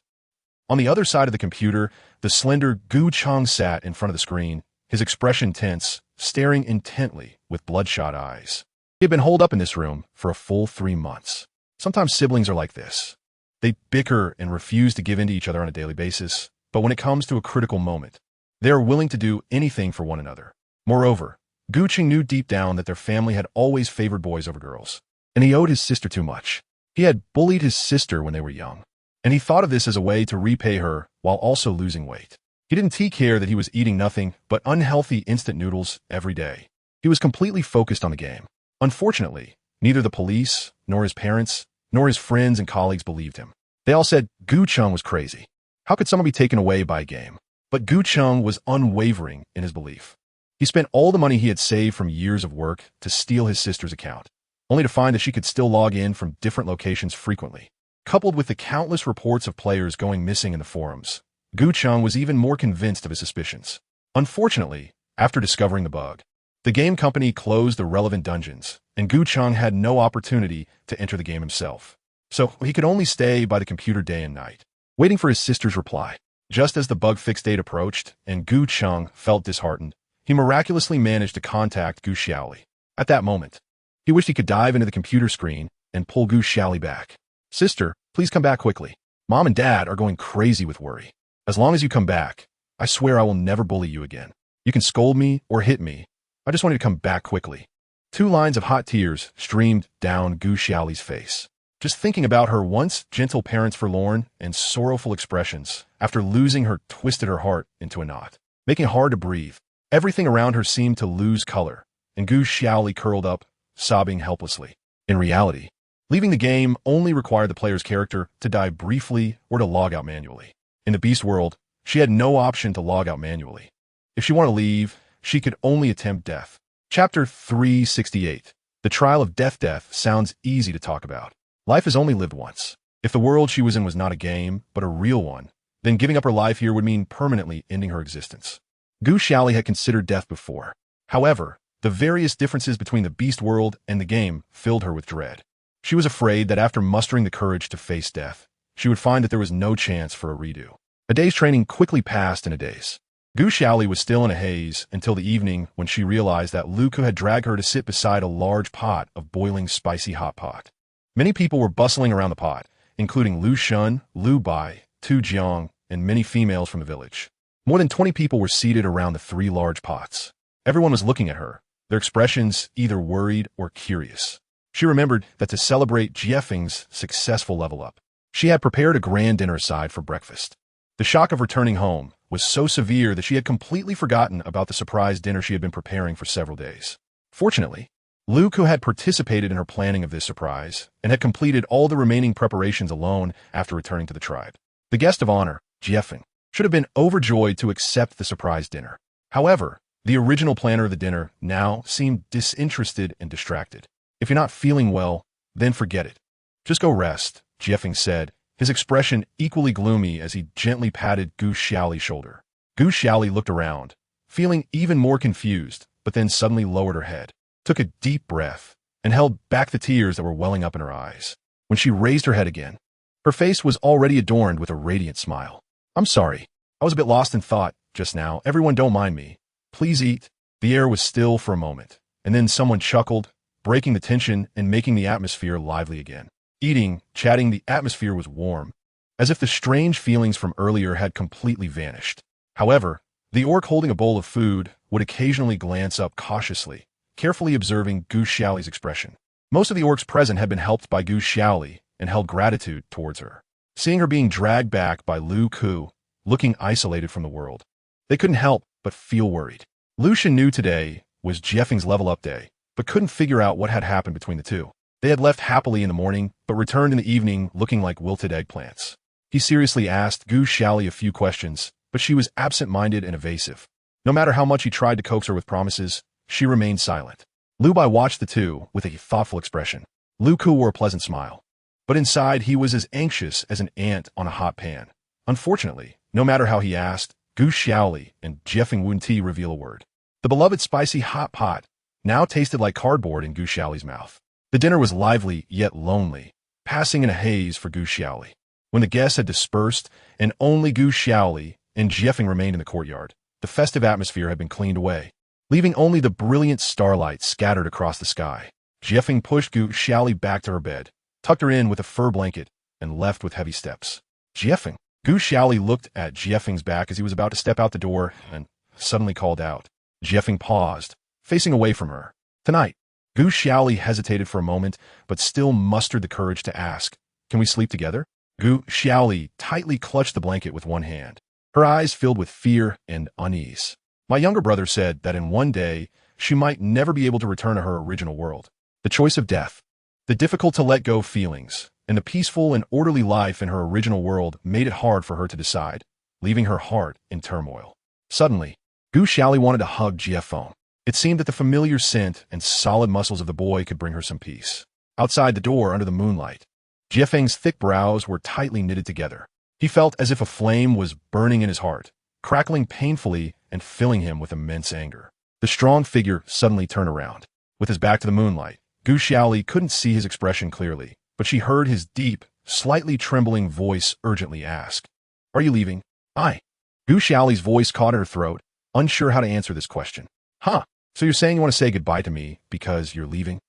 On the other side of the computer, the slender Gu Chang sat in front of the screen, his expression tense, staring intently with bloodshot eyes. He had been holed up in this room for a full 3 months. Sometimes siblings are like this. They bicker and refuse to give in to each other on a daily basis, but when it comes to a critical moment, they are willing to do anything for one another. Moreover, Gu Ching knew deep down that their family had always favored boys over girls, and he owed his sister too much. He had bullied his sister when they were young, and he thought of this as a way to repay her while also losing weight. He didn't take care that he was eating nothing but unhealthy instant noodles every day. He was completely focused on the game. Unfortunately, neither the police, nor his parents, nor his friends and colleagues believed him. They all said Gu Cheng was crazy. How could someone be taken away by a game? But Gu Cheng was unwavering in his belief. He spent all the money he had saved from years of work to steal his sister's account, only to find that she could still log in from different locations frequently. Coupled with the countless reports of players going missing in the forums, Gu Cheng was even more convinced of his suspicions. Unfortunately, after discovering the bug, the game company closed the relevant dungeons, and Gu Cheng had no opportunity to enter the game himself. So he could only stay by the computer day and night, waiting for his sister's reply. Just as the bug fix date approached and Gu Cheng felt disheartened, he miraculously managed to contact Gu Xiaoli. At that moment, he wished he could dive into the computer screen and pull Gu Xiaoli back. Sister, please come back quickly. Mom and Dad are going crazy with worry. As long as you come back, I swear I will never bully you again. You can scold me or hit me. I just want you to come back quickly. 2 lines of hot tears streamed down Gu Xiaoli's face. Just thinking about her once gentle parents' forlorn and sorrowful expressions after losing her twisted her heart into a knot, making it hard to breathe. Everything around her seemed to lose color, and Gu Xiaoli curled up, sobbing helplessly. In reality, leaving the game only required the player's character to die briefly or to log out manually. In the beast world, she had no option to log out manually. If she wanted to leave, she could only attempt death. Chapter 368. The trial of death sounds easy to talk about. Life is only lived once. If the world she was in was not a game, but a real one, then giving up her life here would mean permanently ending her existence. Gu Xiaoli had considered death before. However, the various differences between the beast world and the game filled her with dread. She was afraid that after mustering the courage to face death, she would find that there was no chance for a redo. A day's training quickly passed in a daze. Gu Xiaoli was still in a haze until the evening when she realized that Lu Ku had dragged her to sit beside a large pot of boiling spicy hot pot. Many people were bustling around the pot, including Lu Shun, Lu Bai, Tu Jiang, and many females from the village. More than 20 people were seated around the 3 large pots. Everyone was looking at her, their expressions either worried or curious. She remembered that to celebrate Jiefeng's successful level up, she had prepared a grand dinner aside for breakfast. The shock of returning home was so severe that she had completely forgotten about the surprise dinner she had been preparing for several days. Fortunately, Lu Ku had participated in her planning of this surprise and had completed all the remaining preparations alone after returning to the tribe. The guest of honor, Jiefeng, should have been overjoyed to accept the surprise dinner. However, the original planner of the dinner now seemed disinterested and distracted. If you're not feeling well, then forget it. Just go rest, Jiefeng said, his expression equally gloomy as he gently patted Gu Xiaoli's shoulder. Gu Xiaoli looked around, feeling even more confused, but then suddenly lowered her head, took a deep breath, and held back the tears that were welling up in her eyes. When she raised her head again, her face was already adorned with a radiant smile. I'm sorry. I was a bit lost in thought just now. Everyone don't mind me. Please eat. The air was still for a moment, and then someone chuckled, breaking the tension and making the atmosphere lively again. Eating, chatting, the atmosphere was warm, as if the strange feelings from earlier had completely vanished. However, The orc holding a bowl of food would occasionally glance up cautiously, carefully observing Gu Xiaoli's expression. Most of the orcs present had been helped by Gu Xiaoli and held gratitude towards her. Seeing her being dragged back by Lu Ku, looking isolated from the world, they couldn't help but feel worried. Lucian knew today was Jeffing's level-up day, but couldn't figure out what had happened between the two. They had left happily in the morning, but returned in the evening looking like wilted eggplants. He seriously asked Gu Xiaoli a few questions, but she was absent-minded and evasive. No matter how much he tried to coax her with promises, she remained silent. Lu Bai watched the two with a thoughtful expression. Lu Ku wore a pleasant smile, but inside he was as anxious as an ant on a hot pan. Unfortunately, no matter how he asked, Gu Xiaoli and Jeffing wouldn't reveal a word. The beloved spicy hot pot now tasted like cardboard in Gu Xiaoli's mouth. The dinner was lively yet lonely, passing in a haze for Gu Xiaoli. When the guests had dispersed and only Gu Xiaoli and Jeffing remained in the courtyard, the festive atmosphere had been cleaned away, leaving only the brilliant starlight scattered across the sky. Jeffing pushed Gu Xiaoli back to her bed, tucked her in with a fur blanket, and left with heavy steps. Jeffing. Gu Xiaoli looked at Jeffing's back as he was about to step out the door and suddenly called out. Jeffing paused, facing away from her. Tonight. Gu Xiaoli hesitated for a moment, but still mustered the courage to ask, "Can we sleep together?" Gu Xiaoli tightly clutched the blanket with one hand, her eyes filled with fear and unease. My younger brother said that in one day, she might never be able to return to her original world. The choice of death, the difficult-to-let-go feelings, and the peaceful and orderly life in her original world made it hard for her to decide, leaving her heart in turmoil. Suddenly, Gu Xiaoli wanted to hug Jiefeng. It seemed that the familiar scent and solid muscles of the boy could bring her some peace. Outside the door, under the moonlight, Jiefeng's thick brows were tightly knitted together. He felt as if a flame was burning in his heart, crackling painfully and filling him with immense anger. The strong figure suddenly turned around. With his back to the moonlight, Gu Xiaoli couldn't see his expression clearly, but she heard his deep, slightly trembling voice urgently ask, "Are you leaving?" "I." Gu Xiaoli's voice caught in her throat, unsure how to answer this question. "Huh, so you're saying you want to say goodbye to me because you're leaving?"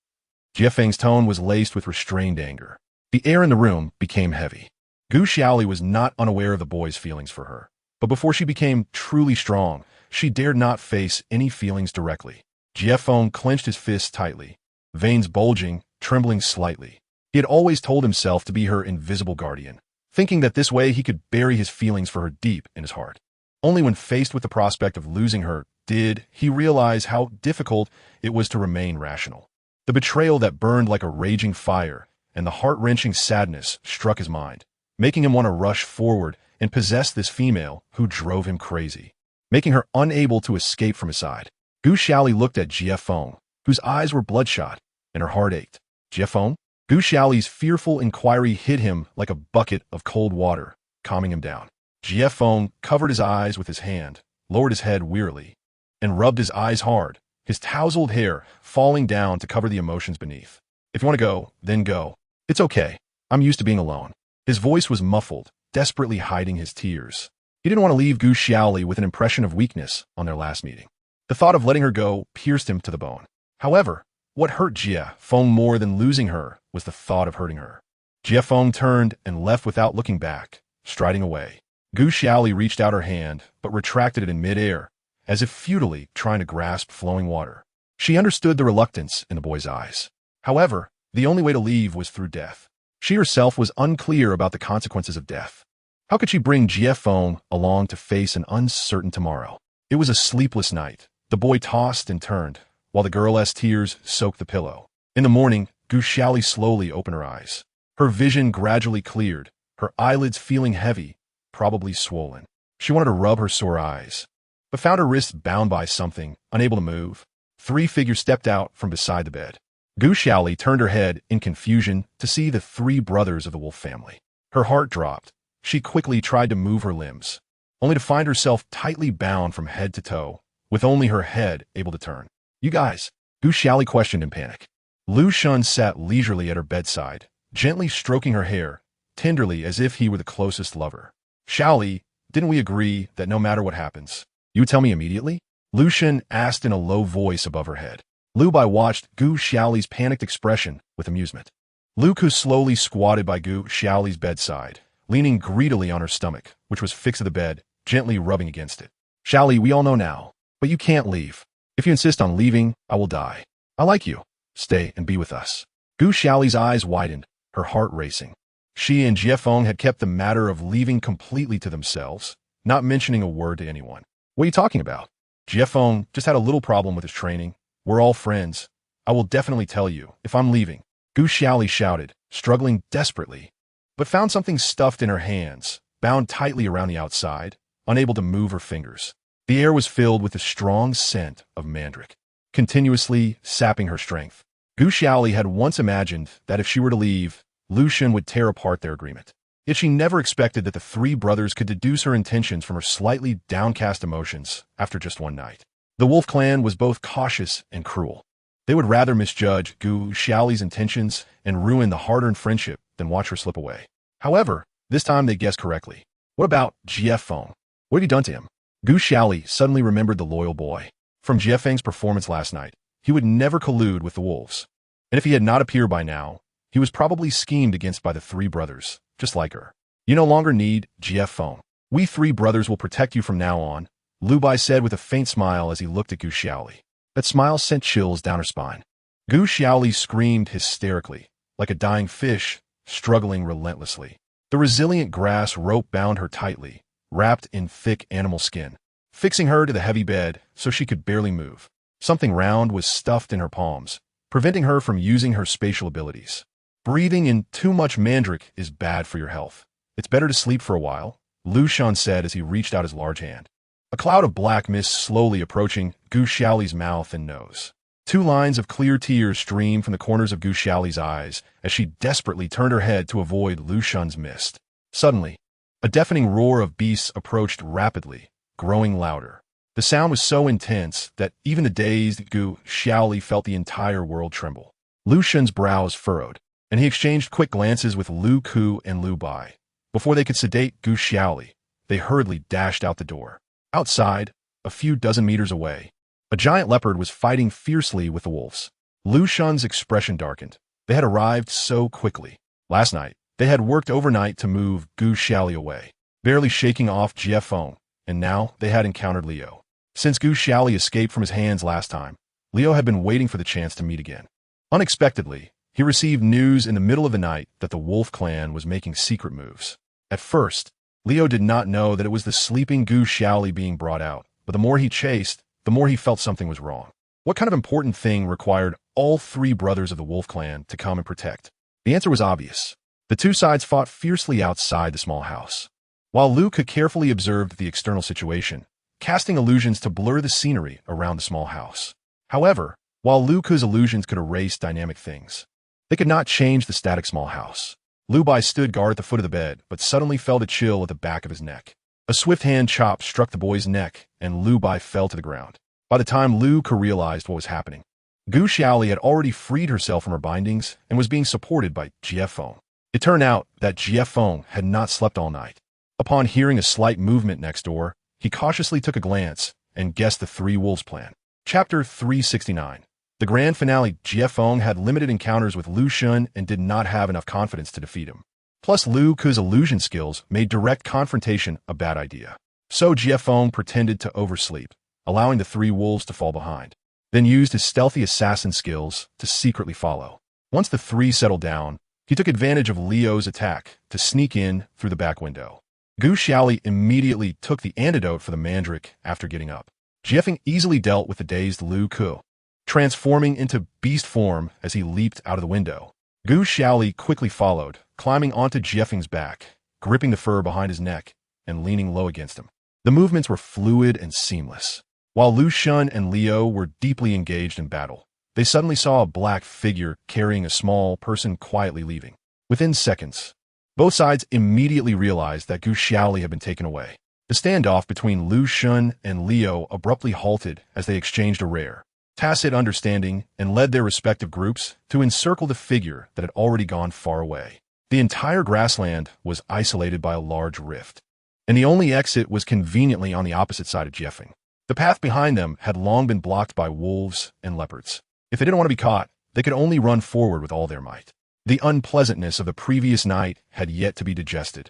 Jiefeng's tone was laced with restrained anger. The air in the room became heavy. Gu Xiaoli was not unaware of the boy's feelings for her, but before she became truly strong, she dared not face any feelings directly. Jiefeng clenched his fists tightly, veins bulging, trembling slightly. He had always told himself to be her invisible guardian, thinking that this way he could bury his feelings for her deep in his heart. Only when faced with the prospect of losing her did he realize how difficult it was to remain rational. The betrayal that burned like a raging fire and the heart-wrenching sadness struck his mind, making him want to rush forward and possess this female who drove him crazy, making her unable to escape from his side. Gu Xiaoli looked at Jiefeng, whose eyes were bloodshot, and her heart ached. "Jiefeng?" Gu Xiaoli's fearful inquiry hit him like a bucket of cold water, calming him down. Jiefeng covered his eyes with his hand, lowered his head wearily, and rubbed his eyes hard, his tousled hair falling down to cover the emotions beneath. "If you want to go, then go. It's okay. I'm used to being alone." His voice was muffled, desperately hiding his tears. He didn't want to leave Gu Xiaoli with an impression of weakness on their last meeting. The thought of letting her go pierced him to the bone. However, what hurt Jiefeng more than losing her was the thought of hurting her. Jiefeng turned and left without looking back, striding away. Gu Xiaoli reached out her hand, but retracted it in midair, as if futilely trying to grasp flowing water. She understood the reluctance in the boy's eyes. However, the only way to leave was through death. She herself was unclear about the consequences of death. How could she bring Jiefeng along to face an uncertain tomorrow? It was a sleepless night. The boy tossed and turned, while the girl's tears soaked the pillow. In the morning, Gu Xiaoli slowly opened her eyes. Her vision gradually cleared, her eyelids feeling heavy, probably swollen. She wanted to rub her sore eyes, but found her wrists bound by something, unable to move. Three figures stepped out from beside the bed. Gu Xiaoli turned her head in confusion to see the three brothers of the wolf family. Her heart dropped. She quickly tried to move her limbs, only to find herself tightly bound from head to toe, with only her head able to turn. "You guys?" Gu Xiaoli questioned in panic. Lu Shun sat leisurely at her bedside, gently stroking her hair, tenderly as if he were the closest lover. "Xiaoli, didn't we agree that no matter what happens, you would tell me immediately?" Lu Shun asked in a low voice above her head. Lu Bai watched Gu Xiaoli's panicked expression with amusement. Lu Ku slowly squatted by Gu Xiaoli's bedside, leaning greedily on her stomach, which was fixed to the bed, gently rubbing against it. Xiaoli, we all know now. But you can't leave. If you insist on leaving, I will die. I like you. Stay and be with us. Gu Xiaoli's eyes widened, her heart racing. She and Jiefeng had kept the matter of leaving completely to themselves, not mentioning a word to anyone. What are you talking about? Jiefeng just had a little problem with his training. We're all friends. I will definitely tell you if I'm leaving. Gu Xiaoli shouted, struggling desperately, but found something stuffed in her hands, bound tightly around the outside, unable to move her fingers. The air was filled with the strong scent of mandrake, continuously sapping her strength. Gu Xiaoli had once imagined that if she were to leave, Lu Xun would tear apart their agreement. Yet she never expected that the three brothers could deduce her intentions from her slightly downcast emotions after just one night. The Wolf clan was both cautious and cruel. They would rather misjudge Gu Xiaoli's intentions and ruin the hard-earned friendship than watch her slip away. However, this time they guessed correctly. What about Jiefeng? What have you done to him? Gu Xiaoli suddenly remembered the loyal boy. From Jiefeng's performance last night, he would never collude with the wolves. And if he had not appeared by now, he was probably schemed against by the three brothers, just like her. You no longer need Jiefeng. We three brothers will protect you from now on, Lu Bai said with a faint smile as he looked at Gu Xiaoli. That smile sent chills down her spine. Gu Xiaoli screamed hysterically, like a dying fish, struggling relentlessly. The resilient grass rope bound her tightly, wrapped in thick animal skin, fixing her to the heavy bed so she could barely move. Something round was stuffed in her palms, preventing her from using her spatial abilities. Breathing in too much mandrake is bad for your health. It's better to sleep for a while, Lu Xun said as he reached out his large hand. A cloud of black mist slowly approaching Gu Xiaoli's mouth and nose. Two lines of clear tears streamed from the corners of Gu Xiaoli's eyes as she desperately turned her head to avoid Lu Xun's mist. Suddenly, a deafening roar of beasts approached rapidly, growing louder. The sound was so intense that even the dazed Gu Xiaoli felt the entire world tremble. Lu Xun's brows furrowed, and he exchanged quick glances with Lu Ku and Lu Bai. Before they could sedate Gu Xiaoli, they hurriedly dashed out the door. Outside, a few dozen meters away, a giant leopard was fighting fiercely with the wolves. Lu Xun's expression darkened. They had arrived so quickly. Last night, they had worked overnight to move Gu Xiaoli away, barely shaking off Jiefeng, and now they had encountered Leo. Since Gu Xiaoli escaped from his hands last time, Leo had been waiting for the chance to meet again. Unexpectedly, he received news in the middle of the night that the Wolf clan was making secret moves. At first, Leo did not know that it was the sleeping Gu Xiaoli being brought out, but the more he chased, the more he felt something was wrong. What kind of important thing required all three brothers of the Wolf clan to come and protect? The answer was obvious. The two sides fought fiercely outside the small house. While Lu could carefully observe the external situation, casting illusions to blur the scenery around the small house. However, while Lu Ku's illusions could erase dynamic things, they could not change the static small house. Lu Bai stood guard at the foot of the bed, but suddenly felt a chill at the back of his neck. A swift hand chop struck the boy's neck, and Lu Bai fell to the ground. By the time Lu Ku realized what was happening, Gu Xiaoli had already freed herself from her bindings and was being supported by Jiefeng. It turned out that Jiefeng had not slept all night. Upon hearing a slight movement next door, he cautiously took a glance and guessed the three wolves' plan. Chapter 369. The grand finale. Jiefeng had limited encounters with Lu Xun and did not have enough confidence to defeat him. Plus, Lu Ku's illusion skills made direct confrontation a bad idea. So Jiefeng pretended to oversleep, allowing the three wolves to fall behind, then used his stealthy assassin skills to secretly follow. Once the three settled down, he took advantage of Leo's attack to sneak in through the back window. Gu Xiaoli immediately took the antidote for the mandrake after getting up. Jiefeng easily dealt with the dazed Lu Ku, transforming into beast form as he leaped out of the window. Gu Xiaoli quickly followed, climbing onto Jiefeng's back, gripping the fur behind his neck, and leaning low against him. The movements were fluid and seamless. While Lu Xun and Leo were deeply engaged in battle, they suddenly saw a black figure carrying a small person quietly leaving. Within seconds, both sides immediately realized that Gu Xiaoli had been taken away. The standoff between Lu Xun and Leo abruptly halted as they exchanged a rare, tacit understanding and led their respective groups to encircle the figure that had already gone far away. The entire grassland was isolated by a large rift, and the only exit was conveniently on the opposite side of Jiefeng. The path behind them had long been blocked by wolves and leopards. If they didn't want to be caught, they could only run forward with all their might. The unpleasantness of the previous night had yet to be digested.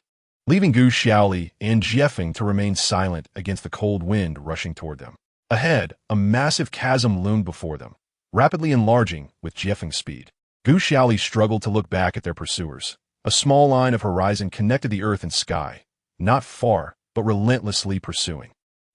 leaving Gu Xiaoli and Jiefeng to remain silent against the cold wind rushing toward them. Ahead, a massive chasm loomed before them, rapidly enlarging with Jiefeng's speed. Gu Xiaoli struggled to look back at their pursuers. A small line of horizon connected the earth and sky, not far, but relentlessly pursuing.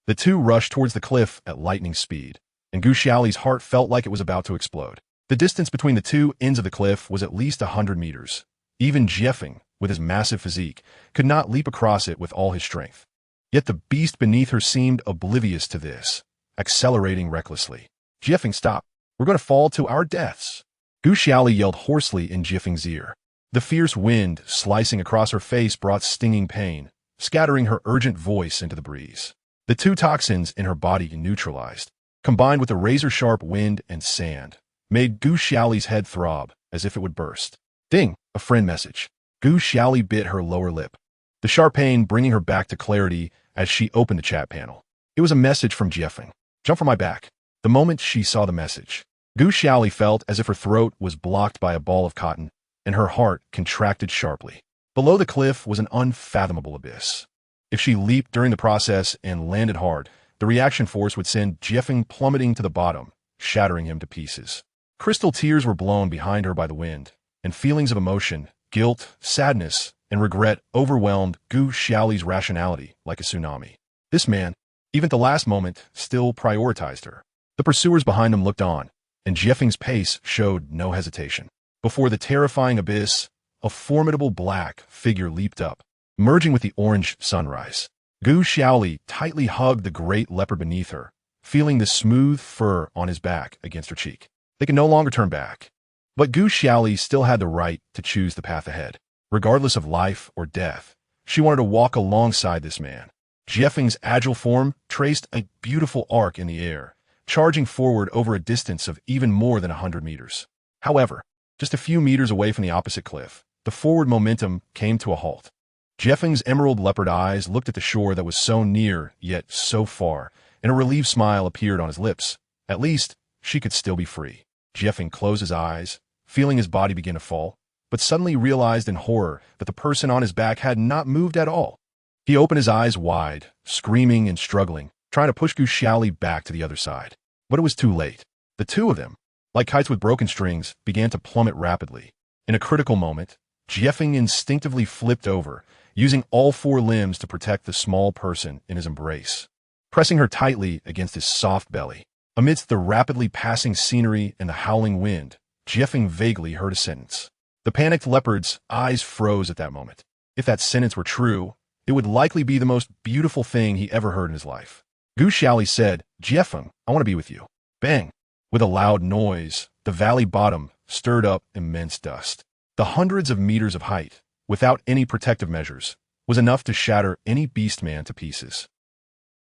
The two rushed towards the cliff at lightning speed, and Gu Xiaoli's heart felt like it was about to explode. The distance between the two ends of the cliff was at least 100 meters. Even Jiefeng, with his massive physique, could not leap across it with all his strength. Yet the beast beneath her seemed oblivious to this, accelerating recklessly. Jiefeng, stop. We're going to fall to our deaths. Gu Xiaoli yelled hoarsely in Jiefeng's ear. The fierce wind slicing across her face brought stinging pain, scattering her urgent voice into the breeze. The two toxins in her body neutralized, combined with the razor-sharp wind and sand, made Gu Xiaoli's head throb as if it would burst. Ding! A friend message. Gu Xiaoli bit her lower lip, the sharp pain bringing her back to clarity as she opened the chat panel. It was a message from Jiefeng. Jump from my back. The moment she saw the message, Gu Xiaoli felt as if her throat was blocked by a ball of cotton, and her heart contracted sharply. Below the cliff was an unfathomable abyss. If she leaped during the process and landed hard, the reaction force would send Jiefeng plummeting to the bottom, shattering him to pieces. Crystal tears were blown behind her by the wind, and feelings of emotion, guilt, sadness, and regret overwhelmed Gu Xiaoli's rationality like a tsunami. This man, even at the last moment, still prioritized her. The pursuers behind him looked on, and Jiefeng's pace showed no hesitation. Before the terrifying abyss, a formidable black figure leaped up, merging with the orange sunrise. Gu Xiaoli tightly hugged the great leopard beneath her, feeling the smooth fur on his back against her cheek. They could no longer turn back. But Gu Xiaoli still had the right to choose the path ahead. Regardless of life or death, she wanted to walk alongside this man. Jiefeng's agile form traced a beautiful arc in the air, charging forward over a distance of even more than 100 meters. However, just a few meters away from the opposite cliff, the forward momentum came to a halt. Jiefeng's emerald leopard eyes looked at the shore that was so near, yet so far, and a relieved smile appeared on his lips. At least, she could still be free. Jiefeng closed his eyes, feeling his body begin to fall, but suddenly realized in horror that the person on his back had not moved at all. He opened his eyes wide, screaming and struggling, trying to push Gu Xiaoli back to the other side. But it was too late. The two of them, like kites with broken strings, began to plummet rapidly. In a critical moment, Jiefeng instinctively flipped over, using all four limbs to protect the small person in his embrace, pressing her tightly against his soft belly. Amidst the rapidly passing scenery and the howling wind, Jiefeng vaguely heard a sentence. The panicked leopard's eyes froze at that moment. If that sentence were true, it would likely be the most beautiful thing he ever heard in his life. Gu Xiaoli said, Jiefeng, I want to be with you. Bang! With a loud noise, the valley bottom stirred up immense dust. The hundreds of meters of height, without any protective measures, was enough to shatter any beastman to pieces.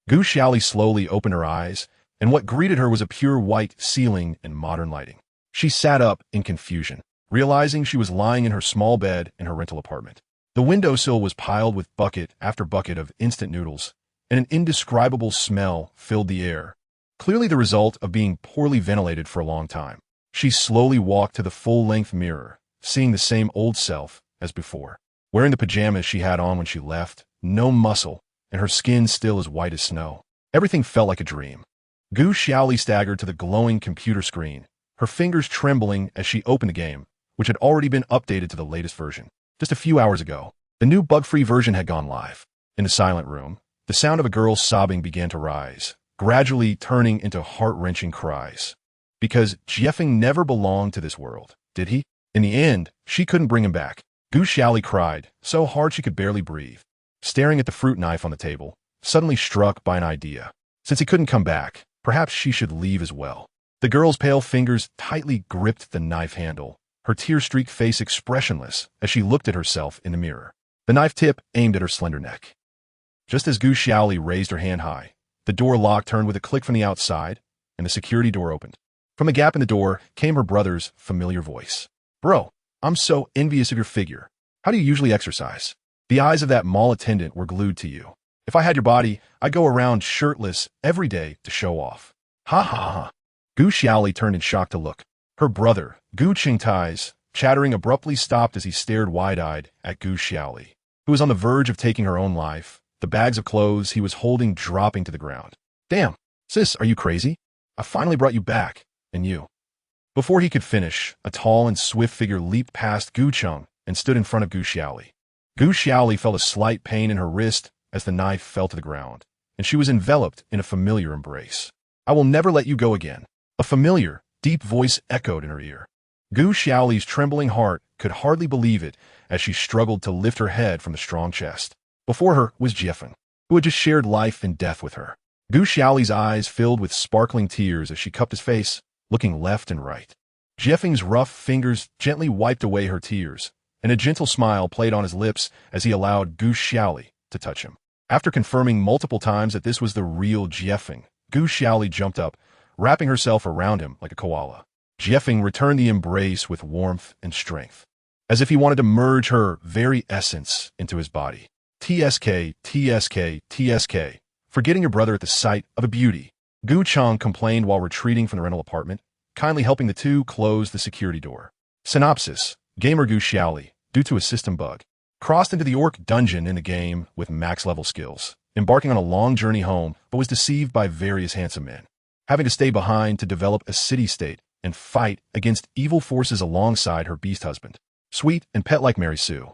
Gu Xiaoli slowly opened her eyes, and what greeted her was a pure white ceiling and modern lighting. She sat up in confusion, realizing she was lying in her small bed in her rental apartment. The windowsill was piled with bucket after bucket of instant noodles, and an indescribable smell filled the air, clearly the result of being poorly ventilated for a long time. She slowly walked to the full-length mirror, seeing the same old self as before. Wearing the pajamas she had on when she left, no muscle, and her skin still as white as snow. Everything felt like a dream. Gu Xiaoli staggered to the glowing computer screen, her fingers trembling as she opened the game, which had already been updated to the latest version. Just a few hours ago, the new bug-free version had gone live. In the silent room, the sound of a girl's sobbing began to rise, gradually turning into heart-wrenching cries. Because Jiefeng never belonged to this world, did he? In the end, she couldn't bring him back. Gu Xiaoli cried, so hard she could barely breathe. Staring at the fruit knife on the table, suddenly struck by an idea. Since he couldn't come back, perhaps she should leave as well. The girl's pale fingers tightly gripped the knife handle, her tear-streaked face expressionless as she looked at herself in the mirror. The knife tip aimed at her slender neck. Just as Gu Xiaoli raised her hand high, the door lock turned with a click from the outside, and the security door opened. From a gap in the door came her brother's familiar voice. Bro, I'm so envious of your figure. How do you usually exercise? The eyes of that mall attendant were glued to you. If I had your body, I'd go around shirtless every day to show off. Ha ha ha. Gu Xiaoli turned in shock to look. Her brother, Gu Qingtai's, chattering abruptly stopped as he stared wide-eyed at Gu Xiaoli. who was on the verge of taking her own life, the bags of clothes he was holding dropping to the ground. Damn, sis, are you crazy? I finally brought you back, and you. Before he could finish, a tall and swift figure leaped past Gu Cheng and stood in front of Gu Xiaoli. Gu Xiaoli felt a slight pain in her wrist as the knife fell to the ground, and she was enveloped in a familiar embrace. I will never let you go again. A familiar, deep voice echoed in her ear. Gu Xiaoli's trembling heart could hardly believe it as she struggled to lift her head from the strong chest. Before her was Jiefeng, who had just shared life and death with her. Gu Xiaoli's eyes filled with sparkling tears as she cupped his face, looking left and right. Jiefeng's rough fingers gently wiped away her tears, and a gentle smile played on his lips as he allowed Gu Xiaoli to touch him. After confirming multiple times that this was the real Jiefeng, Gu Xiaoli jumped up, wrapping herself around him like a koala. Jiefeng returned the embrace with warmth and strength, as if he wanted to merge her very essence into his body. TSK, TSK, TSK. Forgetting your brother at the sight of a beauty. Gu Cheng complained while retreating from the rental apartment, kindly helping the two close the security door. Synopsis: Gamer Gu Xiaoli, due to a system bug, crossed into the orc dungeon in the game with max-level skills, embarking on a long journey home, but was deceived by various handsome men, having to stay behind to develop a city-state and fight against evil forces alongside her beast husband, sweet and pet-like Mary Sue.